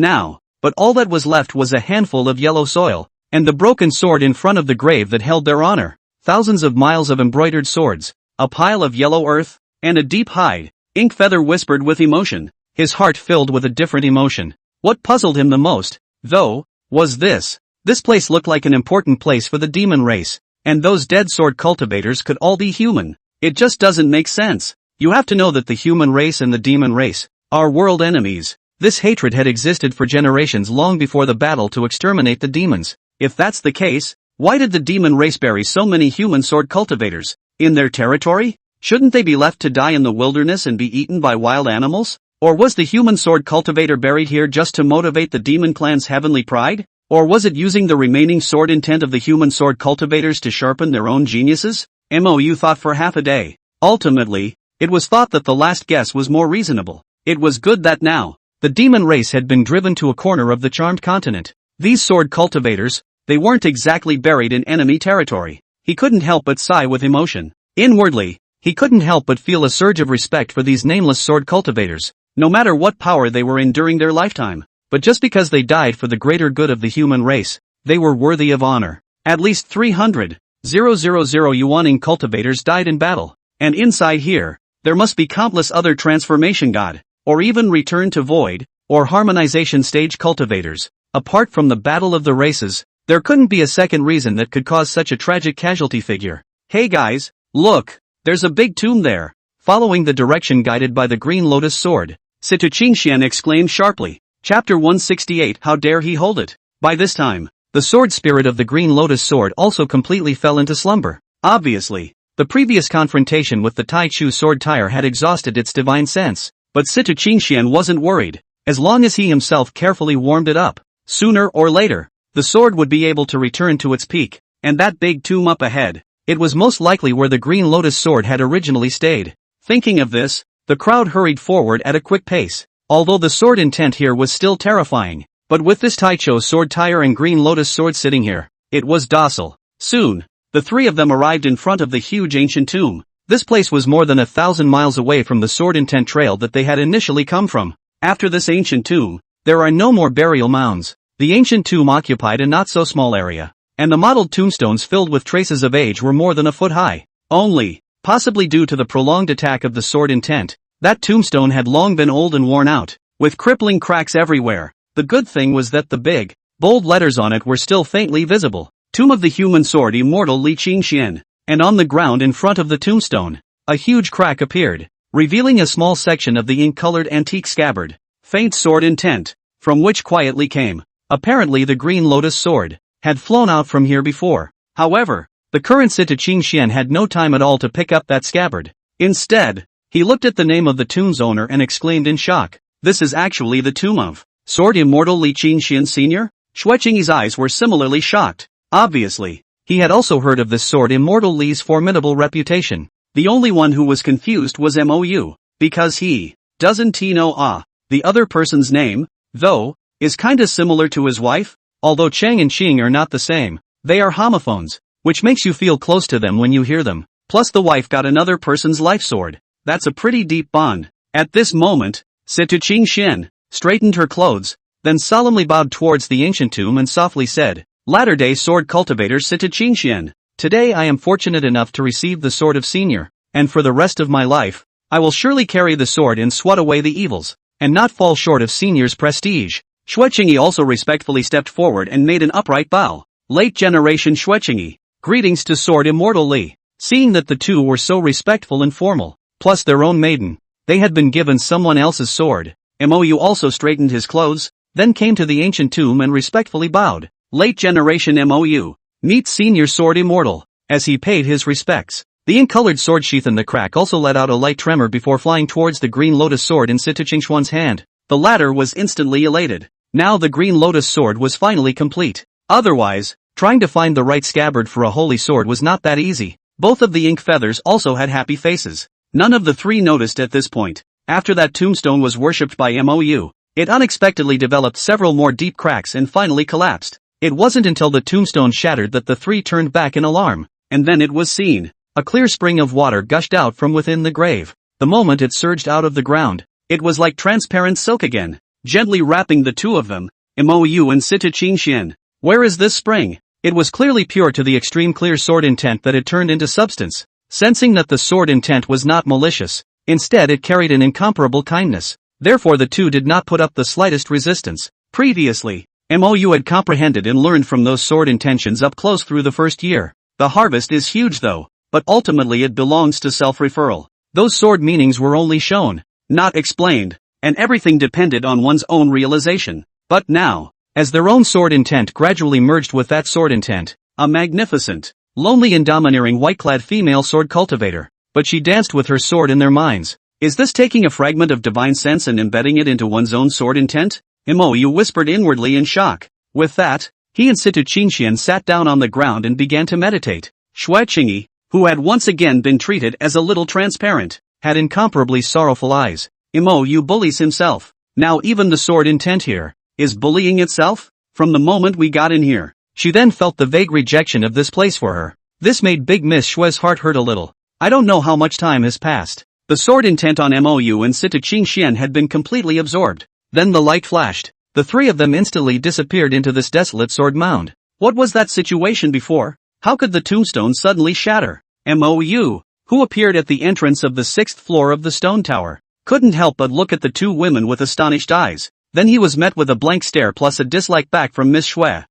all that was left was a handful of yellow soil, and the broken sword in front of the grave that held their honor. Thousands of miles of embroidered swords, a pile of yellow earth, and a deep hide. Ink Feather whispered with emotion, his heart filled with a different emotion. What puzzled him the most, though, was this. This place looked like an important place for the demon race, and those dead sword cultivators could all be human. It just doesn't make sense. You have to know that the human race and the demon race are world enemies. This hatred had existed for generations long before the battle to exterminate the demons. If that's the case, why did the demon race bury so many human sword cultivators in their territory? Shouldn't they be left to die in the wilderness and be eaten by wild animals? Or was the human sword cultivator buried here just to motivate the demon clan's heavenly pride? Or was it using the remaining sword intent of the human sword cultivators to sharpen their own geniuses? Mou thought for half a day. Ultimately, it was thought that the last guess was more reasonable. It was good that now, the demon race had been driven to a corner of the charmed continent. These sword cultivators, they weren't exactly buried in enemy territory. He couldn't help but sigh with emotion. Inwardly, he couldn't help but feel a surge of respect for these nameless sword cultivators, no matter what power they were in during their lifetime. But just because they died for the greater good of the human race, they were worthy of honor. At least 300,000 Yuaning cultivators died in battle. And inside here, there must be countless other transformation god, or even return to void, or harmonization stage cultivators. Apart from the battle of the races, there couldn't be a second reason that could cause such a tragic casualty figure. Hey guys, look, there's a big tomb there. Following the direction guided by the green lotus sword, Situ Qingxian exclaimed sharply. Chapter 168. How dare he hold it? By this time, the sword spirit of the green lotus sword also completely fell into slumber. Obviously, the previous confrontation with the Tai Chu sword tire had exhausted its divine sense, but Situ Qingxian wasn't worried. As long as he himself carefully warmed it up, sooner or later, the sword would be able to return to its peak, and that big tomb up ahead, it was most likely where the green lotus sword had originally stayed. Thinking of this, the crowd hurried forward at a quick pace. Although the sword intent here was still terrifying, but with this Taicho sword tire and green lotus sword sitting here, it was docile. Soon, the three of them arrived in front of the huge ancient tomb. This place was more than 1,000 miles away from the sword intent trail that they had initially come from. After this ancient tomb, there are no more burial mounds. The ancient tomb occupied a not-so-small area, and the mottled tombstones filled with traces of age were more than a foot high. Only, possibly due to the prolonged attack of the sword intent, that tombstone had long been old and worn out, with crippling cracks everywhere. The good thing was that the big, bold letters on it were still faintly visible. Tomb of the Human Sword Immortal Li Qingxian. And on the ground in front of the tombstone, a huge crack appeared, revealing a small section of the ink-colored antique scabbard. Faint sword intent, from which quietly came. Apparently the green lotus sword had flown out from here before. However, the current Situ Qingxian had no time at all to pick up that scabbard. Instead, he looked at the name of the tomb's owner and exclaimed in shock. This is actually the tomb of Sword Immortal Li Qingxian Sr.? Xueqingyi's eyes were similarly shocked. Obviously, he had also heard of this Sword Immortal Li's formidable reputation. The only one who was confused was Mou, because he doesn't know the other person's name, though, is kinda similar to his wife. Although Cheng and Qing are not the same, they are homophones, which makes you feel close to them when you hear them. Plus the wife got another person's life sword. That's a pretty deep bond. At this moment, Situ Qingxian straightened her clothes, then solemnly bowed towards the ancient tomb and softly said, Latter-day sword cultivator Situ Qingxian, today I am fortunate enough to receive the sword of Senior, and for the rest of my life, I will surely carry the sword and swat away the evils, and not fall short of Senior's prestige. Xueqingyi also respectfully stepped forward and made an upright bow. Late generation Xueqingyi, greetings to Sword Immortal Li. Seeing that the two were so respectful and formal, plus their own maiden, they had been given someone else's sword. Mou also straightened his clothes, then came to the ancient tomb and respectfully bowed. Late generation Mou, meet Senior Sword Immortal. As he paid his respects, the ink-colored sword sheath in the crack also let out a light tremor before flying towards the green lotus sword in Situ Qingxuan's hand. The latter was instantly elated. Now the green lotus sword was finally complete. Otherwise, trying to find the right scabbard for a holy sword was not that easy. Both of the ink feathers also had happy faces. None of the three noticed at this point. After that tombstone was worshipped by Mou, it unexpectedly developed several more deep cracks and finally collapsed. It wasn't until the tombstone shattered that the three turned back in alarm, and then it was seen. A clear spring of water gushed out from within the grave. The moment it surged out of the ground, it was like transparent silk again, gently wrapping the two of them, Mou and Situ Qingxian. Where is this spring? It was clearly pure to the extreme clear sword intent that had turned into substance. Sensing that the sword intent was not malicious, instead it carried an incomparable kindness. Therefore the two did not put up the slightest resistance. Previously, Mou had comprehended and learned from those sword intentions up close through the first year. The harvest is huge though, but ultimately it belongs to self-referral. Those sword meanings were only shown, not explained, and everything depended on one's own realization. But now, as their own sword intent gradually merged with that sword intent, a magnificent, lonely and domineering white-clad female sword cultivator, but she danced with her sword in their minds. Is this taking a fragment of divine sense and embedding it into one's own sword intent? Mou whispered inwardly in shock. With that, he and Situ Qingxian sat down on the ground and began to meditate. Xueqingyi, who had once again been treated as a little transparent, had incomparably sorrowful eyes. You bullies himself. Now even the sword intent here is bullying itself? From the moment we got in here. She then felt the vague rejection of this place for her. This made Big Miss Shue's heart hurt a little. I don't know how much time has passed. The sword intent on Mou and Situ Qingxian had been completely absorbed. Then the light flashed. The three of them instantly disappeared into this desolate sword mound. What was that situation before? How could the tombstone suddenly shatter? Mou, who appeared at the entrance of the 6th floor of the stone tower, couldn't help but look at the two women with astonished eyes. Then he was met with a blank stare plus a dislike back from Miss Shui.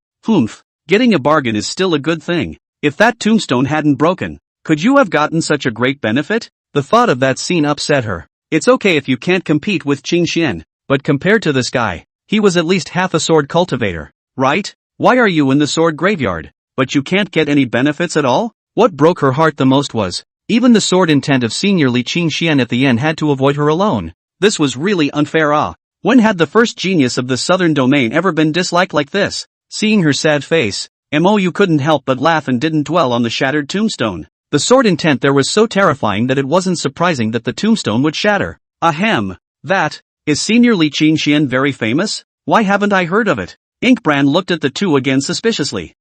Getting a bargain is still a good thing. If that tombstone hadn't broken, could you have gotten such a great benefit? The thought of that scene upset her. It's okay if you can't compete with Qingxian, but compared to this guy, he was at least half a sword cultivator, right? Why are you in the sword graveyard, but you can't get any benefits at all? What broke her heart the most was, even the sword intent of Senior Li Qingxian at the end had to avoid her alone. This was really unfair. When had the first genius of the southern domain ever been disliked like this? Seeing her sad face, Mou couldn't help but laugh and didn't dwell on the shattered tombstone. The sword intent there was so terrifying that it wasn't surprising that the tombstone would shatter. Ahem. That, is Senior Li Qingxian very famous? Why haven't I heard of it? Inkbrand looked at the two again suspiciously.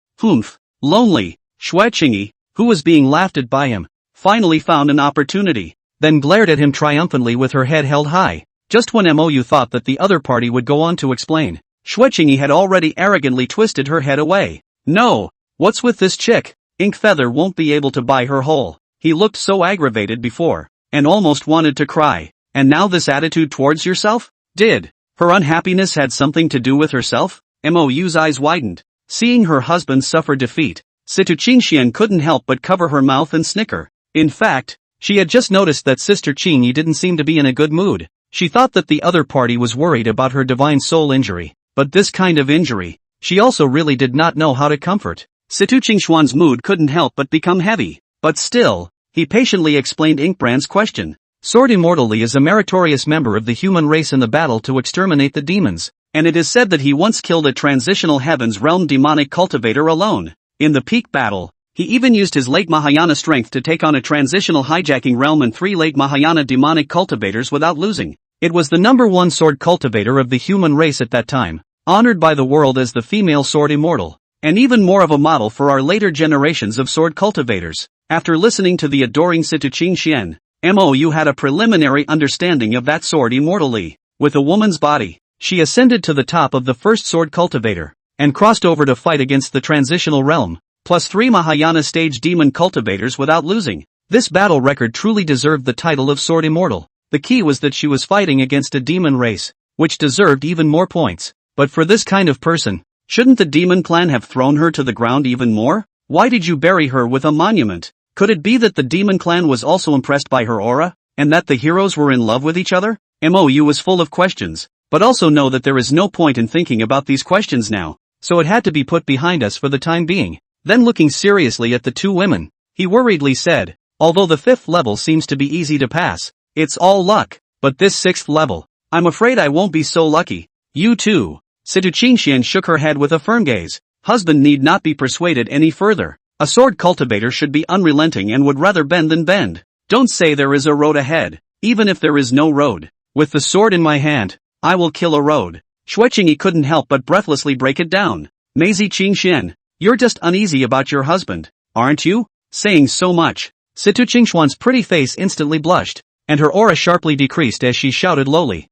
Lonely, Shui Qingyi, who was being laughed at by him, finally found an opportunity, then glared at him triumphantly with her head held high. Just when Mou thought that the other party would go on to explain, Shui Qingyi had already arrogantly twisted her head away. No, what's with this chick? Ink Feather won't be able to buy her whole. He looked so aggravated before, and almost wanted to cry. And now this attitude towards yourself? Did her unhappiness had something to do with herself? Mou's eyes widened. Seeing her husband suffer defeat, Situ Qingxian couldn't help but cover her mouth and snicker. In fact, she had just noticed that Sister Qingyi didn't seem to be in a good mood. She thought that the other party was worried about her divine soul injury, but this kind of injury, she also really did not know how to comfort. Situ Qingxuan's mood couldn't help but become heavy, but still, he patiently explained Inkbrand's question. Sword Immortal Li is a meritorious member of the human race in the battle to exterminate the demons, and it is said that he once killed a transitional heavens realm demonic cultivator alone. In the peak battle, he even used his late Mahayana strength to take on a transitional hijacking realm and 3 late Mahayana demonic cultivators without losing. It was the #1 sword cultivator of the human race at that time, honored by the world as the female sword immortal, and even more of a model for our later generations of sword cultivators. After listening to the adoring Situ Qingxian, Mou had a preliminary understanding of that sword immortal Li. With a woman's body, she ascended to the top of the first sword cultivator, and crossed over to fight against the transitional realm, plus 3 Mahayana stage demon cultivators without losing. This battle record truly deserved the title of Sword Immortal. The key was that she was fighting against a demon race, which deserved even more points. But for this kind of person, shouldn't the demon clan have thrown her to the ground even more? Why did you bury her with a monument? Could it be that the demon clan was also impressed by her aura, and that the heroes were in love with each other? Mou was full of questions, but also know that there is no point in thinking about these questions now, so it had to be put behind us for the time being. Then looking seriously at the two women, he worriedly said, although the 5th level seems to be easy to pass, it's all luck, but this 6th level, I'm afraid I won't be so lucky. You too. Situ Qingxian shook her head with a firm gaze. Husband need not be persuaded any further. A sword cultivator should be unrelenting and would rather bend than bend. Don't say there is a road ahead, even if there is no road. With the sword in my hand, I will kill a road. Shui Qingyi couldn't help but breathlessly break it down. Maisie Qingxian, you're just uneasy about your husband, aren't you? Saying so much. Situ Qingxuan's pretty face instantly blushed, and her aura sharply decreased as she shouted lowly.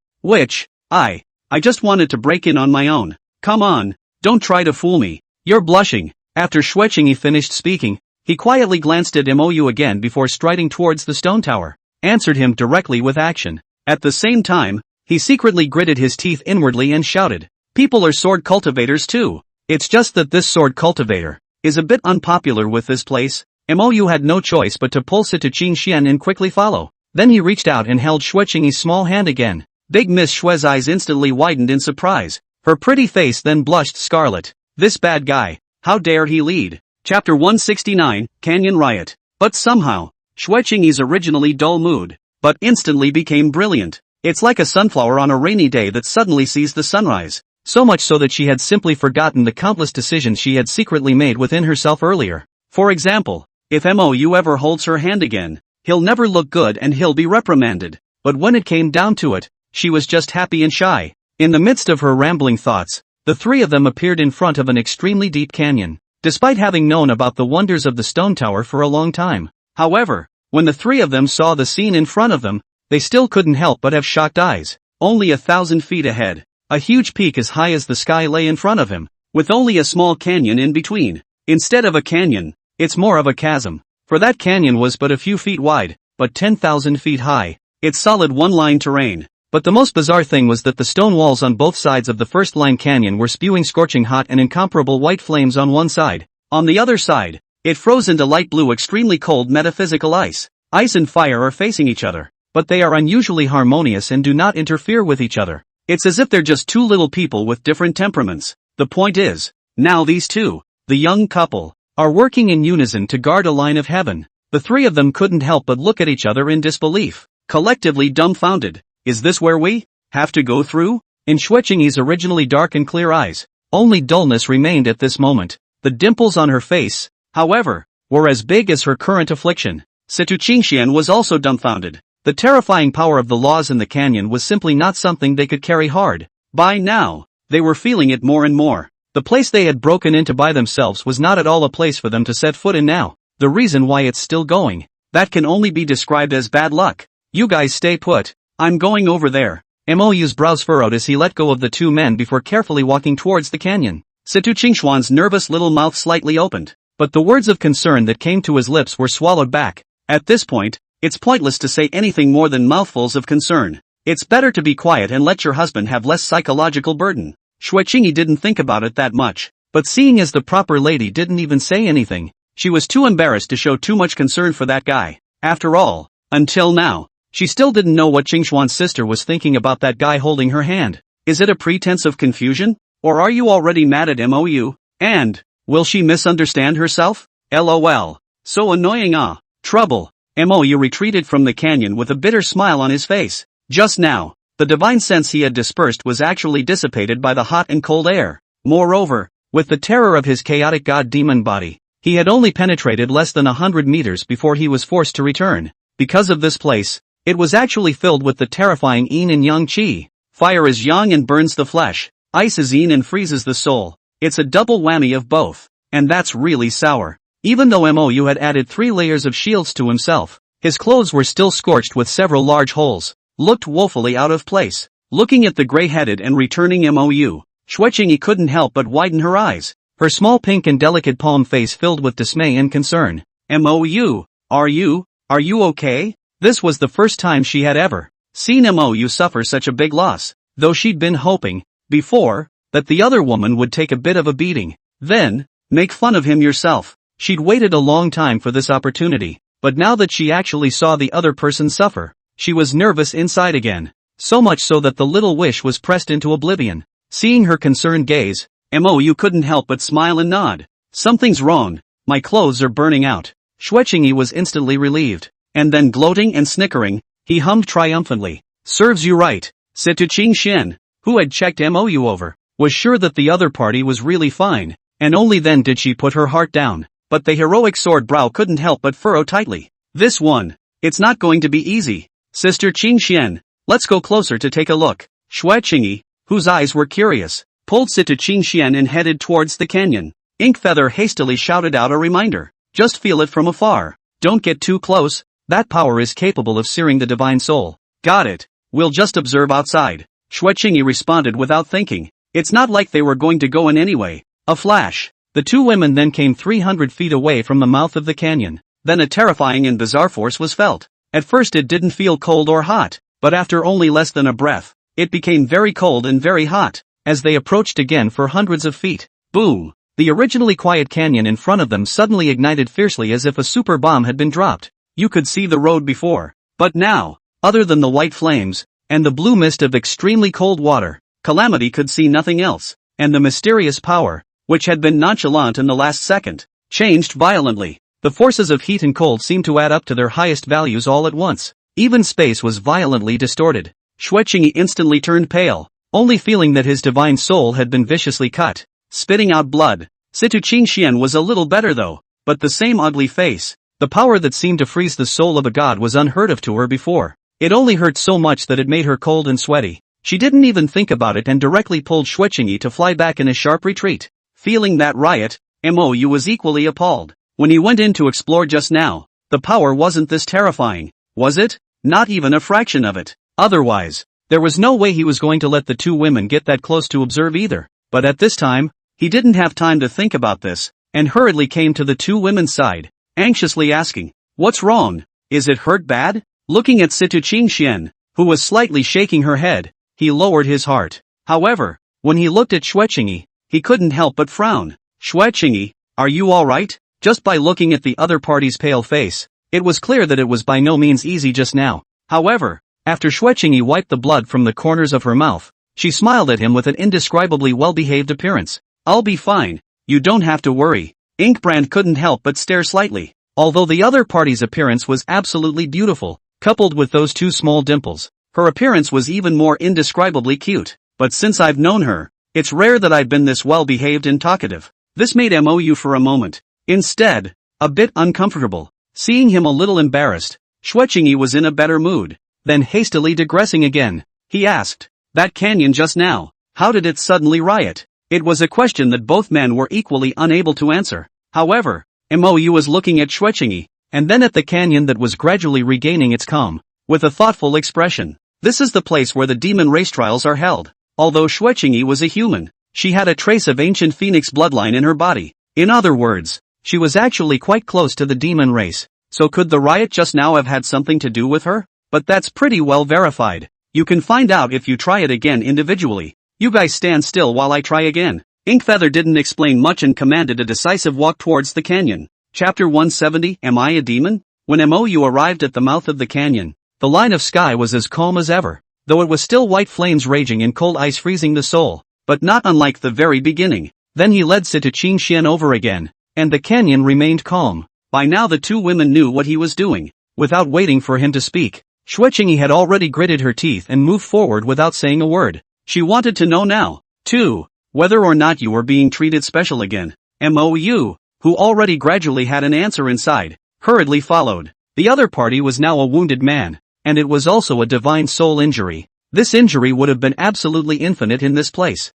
I just wanted to break in on my own. Come on, don't try to fool me. You're blushing. After Shui Qingyi finished speaking, he quietly glanced at Mou again before striding towards the stone tower, answered him directly with action. At the same time, he secretly gritted his teeth inwardly and shouted, people are sword cultivators too. It's just that this sword cultivator is a bit unpopular with this place. Mou had no choice but to pull Situ Qingxian and quickly follow. Then he reached out and held Shui Qingyi's small hand again. Big Miss Shue's eyes instantly widened in surprise. Her pretty face then blushed scarlet. This bad guy, how dare he lead? Chapter 169, Canyon Riot. But somehow, Shui Qingyi's originally dull mood, but instantly became brilliant. It's like a sunflower on a rainy day that suddenly sees the sunrise. So much so that she had simply forgotten the countless decisions she had secretly made within herself earlier. For example, If Mou ever holds her hand again, he'll never look good and he'll be reprimanded. But when it came down to it, she was just happy and shy. In the midst of her rambling thoughts, the three of them appeared in front of an extremely deep canyon, despite having known about the wonders of the stone tower for a long time. However, when the three of them saw the scene in front of them, they still couldn't help but have shocked eyes. Only 1,000 feet ahead, a huge peak as high as the sky lay in front of him, with only a small canyon in between. Instead of a canyon, it's more of a chasm, for that canyon was but a few feet wide, but 10,000 feet high. It's solid one-line terrain. But the most bizarre thing was that the stone walls on both sides of the first-line canyon were spewing scorching hot and incomparable white flames on one side. On the other side, it froze into light blue extremely cold metaphysical ice. Ice and fire are facing each other, but they are unusually harmonious and do not interfere with each other. It's as if they're just two little people with different temperaments. The point is, now these two, the young couple, are working in unison to guard a line of heaven. The three of them couldn't help but look at each other in disbelief, collectively dumbfounded. Is this where we have to go through? In Xueqingyi's originally dark and clear eyes, only dullness remained at this moment. The dimples on her face, however, were as big as her current affliction. Situ Qingxian was also dumbfounded. The terrifying power of the laws in the canyon was simply not something they could carry hard. By now, they were feeling it more and more. The place they had broken into by themselves was not at all a place for them to set foot in now. The reason why it's still going, that can only be described as bad luck. You guys stay put. I'm going over there. Mou's brows furrowed as he let go of the two men before carefully walking towards the canyon. Situ Qingxuan's nervous little mouth slightly opened, but the words of concern that came to his lips were swallowed back. At this point, it's pointless to say anything more than mouthfuls of concern. It's better to be quiet and let your husband have less psychological burden. Xueqingyi didn't think about it that much, but seeing as the proper lady didn't even say anything, she was too embarrassed to show too much concern for that guy. After all, until now, she still didn't know what Qingxuan's sister was thinking about that guy holding her hand. Is it a pretense of confusion? Or are you already mad at Mou? And, will she misunderstand herself? LOL. So annoying Trouble. Mou retreated from the canyon with a bitter smile on his face. Just now, the divine sense he had dispersed was actually dissipated by the hot and cold air. Moreover, with the terror of his chaotic god-demon body, he had only penetrated less than 100 meters before he was forced to return. Because of this place, it was actually filled with the terrifying yin and yang qi. Fire is yang and burns the flesh. Ice is yin and freezes the soul. It's a double whammy of both. And that's really sour. Even though Mou had added 3 layers of shields to himself, his clothes were still scorched with several large holes, looked woefully out of place. Looking at the gray-headed and returning Mou, Xueqingyi couldn't help but widen her eyes. Her small pink and delicate palm face filled with dismay and concern. Mou, are you okay? This was the first time she had ever seen Mou suffer such a big loss, though she'd been hoping, before, that the other woman would take a bit of a beating, then, make fun of him yourself. She'd waited a long time for this opportunity, but now that she actually saw the other person suffer, she was nervous inside again, so much so that the little wish was pressed into oblivion. Seeing her concerned gaze, Mou couldn't help but smile and nod. Something's wrong, my clothes are burning out. Xueqingyi was instantly relieved. And then gloating and snickering, he hummed triumphantly. Serves you right. Situ Qingxian, who had checked Mou over, was sure that the other party was really fine, and only then did she put her heart down. But the heroic sword brow couldn't help but furrow tightly. This one, it's not going to be easy. Sister Qingxian, let's go closer to take a look. Xueqingyi, whose eyes were curious, pulled Situ Qingxian and headed towards the canyon. Inkfeather hastily shouted out a reminder. Just feel it from afar. Don't get too close. That power is capable of searing the divine soul. Got it. We'll just observe outside. Xueqingyi responded without thinking. It's not like they were going to go in anyway. A flash. The two women then came 300 feet away from the mouth of the canyon. Then a terrifying and bizarre force was felt. At first it didn't feel cold or hot, but after only less than a breath, it became very cold and very hot. As they approached again for hundreds of feet, boom! The originally quiet canyon in front of them suddenly ignited fiercely as if a super bomb had been dropped. You could see the road before, but now, other than the white flames, and the blue mist of extremely cold water, Calamity could see nothing else, and the mysterious power, which had been nonchalant in the last second, changed violently. The forces of heat and cold seemed to add up to their highest values all at once. Even space was violently distorted. Xueqingyi instantly turned pale, only feeling that his divine soul had been viciously cut, spitting out blood. Situ Qingxian was a little better though, but the same ugly face, The power that seemed to freeze the soul of a god was unheard of to her before. It only hurt so much that it made her cold and sweaty. She didn't even think about it and directly pulled Xuechingi to fly back in a sharp retreat. Feeling that riot, Mou was equally appalled. When he went in to explore just now, the power wasn't this terrifying, was it? Not even a fraction of it. Otherwise, there was no way he was going to let the two women get that close to observe either. But at this time, he didn't have time to think about this, and hurriedly came to the two women's side, anxiously asking, "What's wrong? Is it hurt bad?" Looking at Situ Qingxian, who was slightly shaking her head, he lowered his heart. However, when he looked at Xuechingi, he couldn't help but frown. "Xuechingi, are you alright?" Just by looking at the other party's pale face, it was clear that it was by no means easy just now. However, after Xuechingi wiped the blood from the corners of her mouth, she smiled at him with an indescribably well-behaved appearance. "I'll be fine, you don't have to worry." Inkbrand couldn't help but stare slightly. Although the other party's appearance was absolutely beautiful, coupled with those two small dimples, her appearance was even more indescribably cute. But since I've known her, it's rare that I've been this well-behaved and talkative. This made Mou for a moment, instead, a bit uncomfortable. Seeing him a little embarrassed, Xuechingi was in a better mood. Then hastily digressing again, he asked, "That canyon just now, how did it suddenly riot?" It was a question that both men were equally unable to answer. However, Mou was looking at Xuechingi, and then at the canyon that was gradually regaining its calm, with a thoughtful expression. "This is the place where the demon race trials are held." Although Xuechingi was a human, she had a trace of ancient phoenix bloodline in her body. In other words, she was actually quite close to the demon race. So could the riot just now have had something to do with her? But that's pretty well verified. You can find out if you try it again individually. "You guys stand still while I try again." Inkfeather didn't explain much and commanded a decisive walk towards the canyon. Chapter 170, Am I a Demon? When Mou arrived at the mouth of the canyon, the line of sky was as calm as ever, though it was still white flames raging and cold ice freezing the soul, but not unlike the very beginning. Then he led Situ Qingxian over again, and the canyon remained calm. By now the two women knew what he was doing. Without waiting for him to speak, Xuechingi had already gritted her teeth and moved forward without saying a word. She wanted to know now, too, whether or not you were being treated special again. Mou, who already gradually had an answer inside, hurriedly followed. The other party was now a wounded man, and it was also a divine soul injury. This injury would have been absolutely infinite in this place.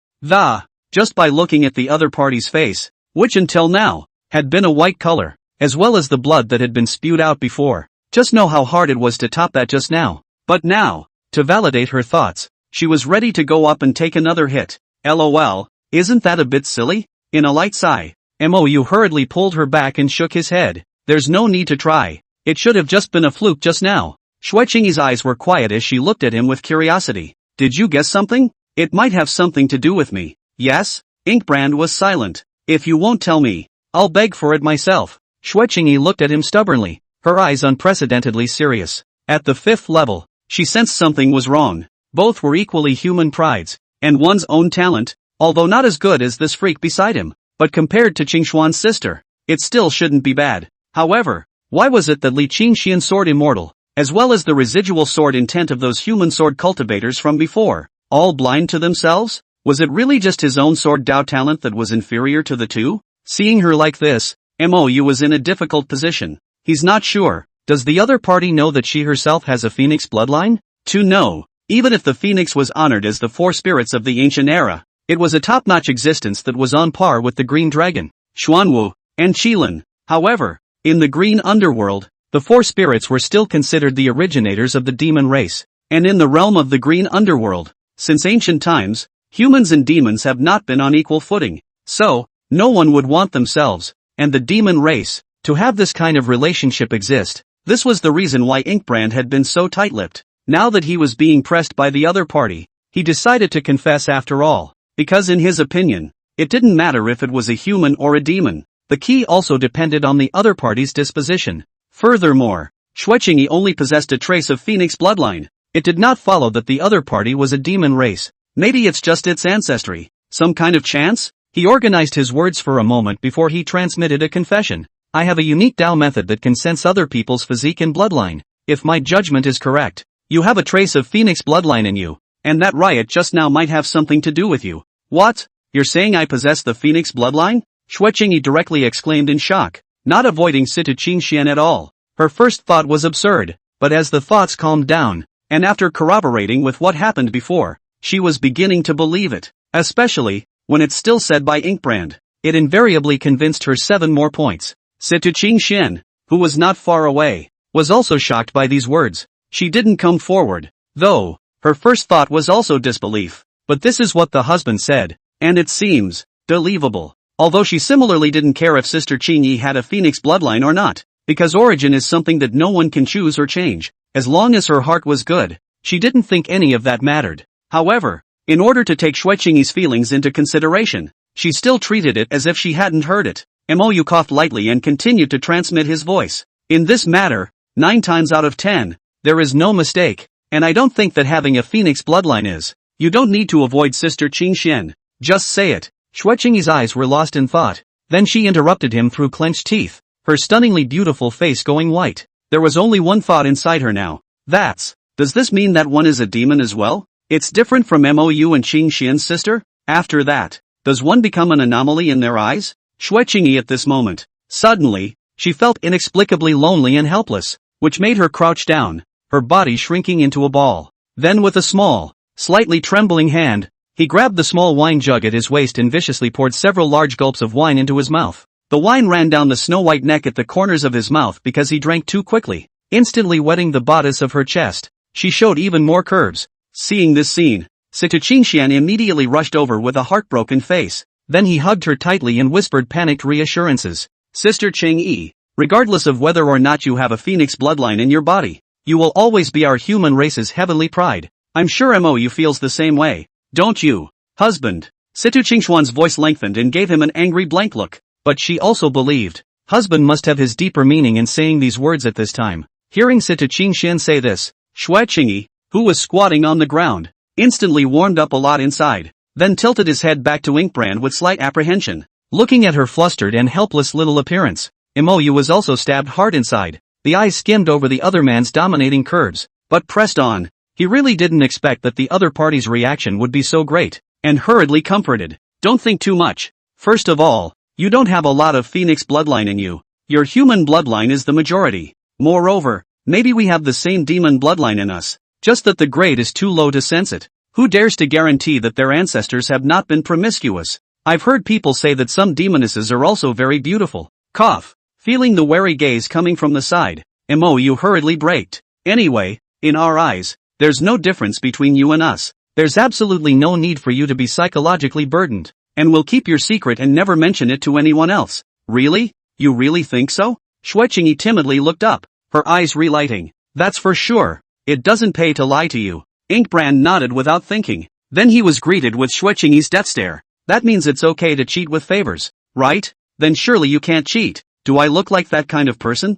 Just by looking at the other party's face, which until now, had been a white color, as well as the blood that had been spewed out before. Just know how hard it was to top that just now. But now, to validate her thoughts, she was ready to go up and take another hit. LOL, isn't that a bit silly? In a light sigh, Mou hurriedly pulled her back and shook his head. There's no need to try. It should have just been a fluke just now. Xuechingi's eyes were quiet as she looked at him with curiosity. Did you guess something? It might have something to do with me. Yes? Inkbrand was silent. If you won't tell me, I'll beg for it myself. Xuechingi looked at him stubbornly, her eyes unprecedentedly serious. At the 5th level, she sensed something was wrong. Both were equally human prides, and one's own talent, although not as good as this freak beside him, but compared to Qingshuan's sister, it still shouldn't be bad. However, why was it that Li Qingxian's sword immortal, as well as the residual sword intent of those human sword cultivators from before, all blind to themselves? Was it really just his own sword Dao talent that was inferior to the two? Seeing her like this, Mou was in a difficult position. He's not sure. Does the other party know that she herself has a phoenix bloodline? To know, even if the phoenix was honored as the four spirits of the ancient era, it was a top-notch existence that was on par with the green dragon, Xuanwu, and Qilin. However, in the green underworld, the four spirits were still considered the originators of the demon race. And in the realm of the green underworld, since ancient times, humans and demons have not been on equal footing. So, no one would want themselves, and the demon race, to have this kind of relationship exist. This was the reason why Inkbrand had been so tight-lipped. Now that he was being pressed by the other party, he decided to confess after all, because in his opinion, it didn't matter if it was a human or a demon. The key also depended on the other party's disposition. Furthermore, Xuechingi only possessed a trace of phoenix bloodline. It did not follow that the other party was a demon race. Maybe it's just its ancestry. Some kind of chance? He organized his words for a moment before he transmitted a confession. I have a unique Dao method that can sense other people's physique and bloodline. If my judgment is correct, you have a trace of phoenix bloodline in you, and that riot just now might have something to do with you. What? You're saying I possess the phoenix bloodline? Xuechingi directly exclaimed in shock. not avoiding Sita Qingxian at all. Her first thought was absurd, but as the thoughts calmed down, and after corroborating with what happened before, she was beginning to believe it, especially when it's still said by Inkbrand. It invariably convinced her 7 more points. Sita Qingxian, who was not far away, was also shocked by these words. She didn't come forward, though. Her first thought was also disbelief. But this is what the husband said, and it seems believable. Although she similarly didn't care if Sister Qingyi had a phoenix bloodline or not, because origin is something that no one can choose or change. As long as her heart was good, she didn't think any of that mattered. However, in order to take Shui Qingyi's feelings into consideration, she still treated it as if she hadn't heard it. Mou coughed lightly and continued to transmit his voice. In this matter, 9 times out of 10, there is no mistake, and I don't think that having a phoenix bloodline is. You don't need to avoid Sister Qingxian. Just say it. Shui Qingyi's eyes were lost in thought. Then she interrupted him through clenched teeth, her stunningly beautiful face going white. There was only one thought inside her now. Does this mean that one is a demon as well? It's different from Mou and Qingxian's sister? After that, does one become an anomaly in their eyes? Shui Qingyi at this moment. Suddenly, she felt inexplicably lonely and helpless, which made her crouch down, her body shrinking into a ball. Then with a small, slightly trembling hand, he grabbed the small wine jug at his waist and viciously poured several large gulps of wine into his mouth. The wine ran down the snow-white neck at the corners of his mouth because he drank too quickly, instantly wetting the bodice of her chest. She showed even more curves. Seeing this scene, Sita Qingxian immediately rushed over with a heartbroken face. Then he hugged her tightly and whispered panicked reassurances. Sister Qingyi, regardless of whether or not you have a phoenix bloodline in your body, you will always be our human race's heavenly pride. I'm sure Mou feels the same way. Don't you, husband? Sita Qingxuan's voice lengthened and gave him an angry blank look. But she also believed. Husband must have his deeper meaning in saying these words at this time. Hearing Sita Qingxian say this, Shui Qingyi, who was squatting on the ground, instantly warmed up a lot inside, then tilted his head back to Inkbrand with slight apprehension. Looking at her flustered and helpless little appearance, Mou was also stabbed hard inside. The eyes skimmed over the other man's dominating curves, but pressed on. He really didn't expect that the other party's reaction would be so great, and hurriedly comforted. Don't think too much. First of all, you don't have a lot of phoenix bloodline in you. Your human bloodline is the majority. Moreover, maybe we have the same demon bloodline in us, just that the grade is too low to sense it. Who dares to guarantee that their ancestors have not been promiscuous? I've heard people say that some demonesses are also very beautiful. Cough. Feeling the wary gaze coming from the side, Mou hurriedly braked. Anyway, in our eyes, there's no difference between you and us. There's absolutely no need for you to be psychologically burdened, and we'll keep your secret and never mention it to anyone else. Really? You really think so? Shui Qingyi timidly looked up, her eyes relighting. That's for sure. It doesn't pay to lie to you. Inkbrand nodded without thinking. Then he was greeted with Shui Qingyi's death stare. That means it's okay to cheat with favors, right? Then surely you can't cheat. Do I look like that kind of person?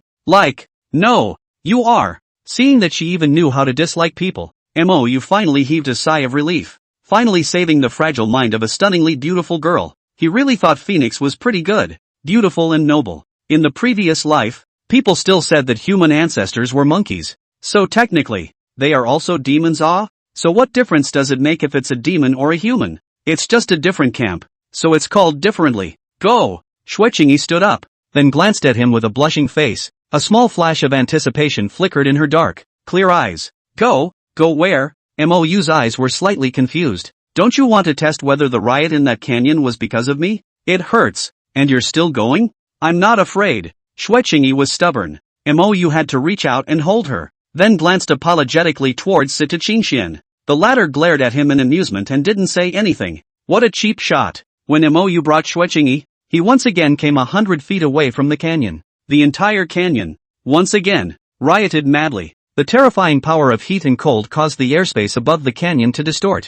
No, you are. Seeing that she even knew how to dislike people, Mou finally heaved a sigh of relief. Finally saving the fragile mind of a stunningly beautiful girl. He really thought Phoenix was pretty good, beautiful and noble. In the previous life, people still said that human ancestors were monkeys. So technically, they are also demons. So what difference does it make if it's a demon or a human? It's just a different camp, so it's called differently. Go! Shui Qingyi stood up, then glanced at him with a blushing face. A small flash of anticipation flickered in her dark, clear eyes. Go where? Mou's eyes were slightly confused. Don't you want to test whether the riot in that canyon was because of me? It hurts, and you're still going? I'm not afraid. Shui Qingyi was stubborn. Mou had to reach out and hold her, then glanced apologetically towards Sita Qingxian. The latter glared at him in amusement and didn't say anything. What a cheap shot. When Mou brought Shui Qingyi, he once again came 100 feet away from the canyon. The entire canyon, once again, rioted madly. The terrifying power of heat and cold caused the airspace above the canyon to distort.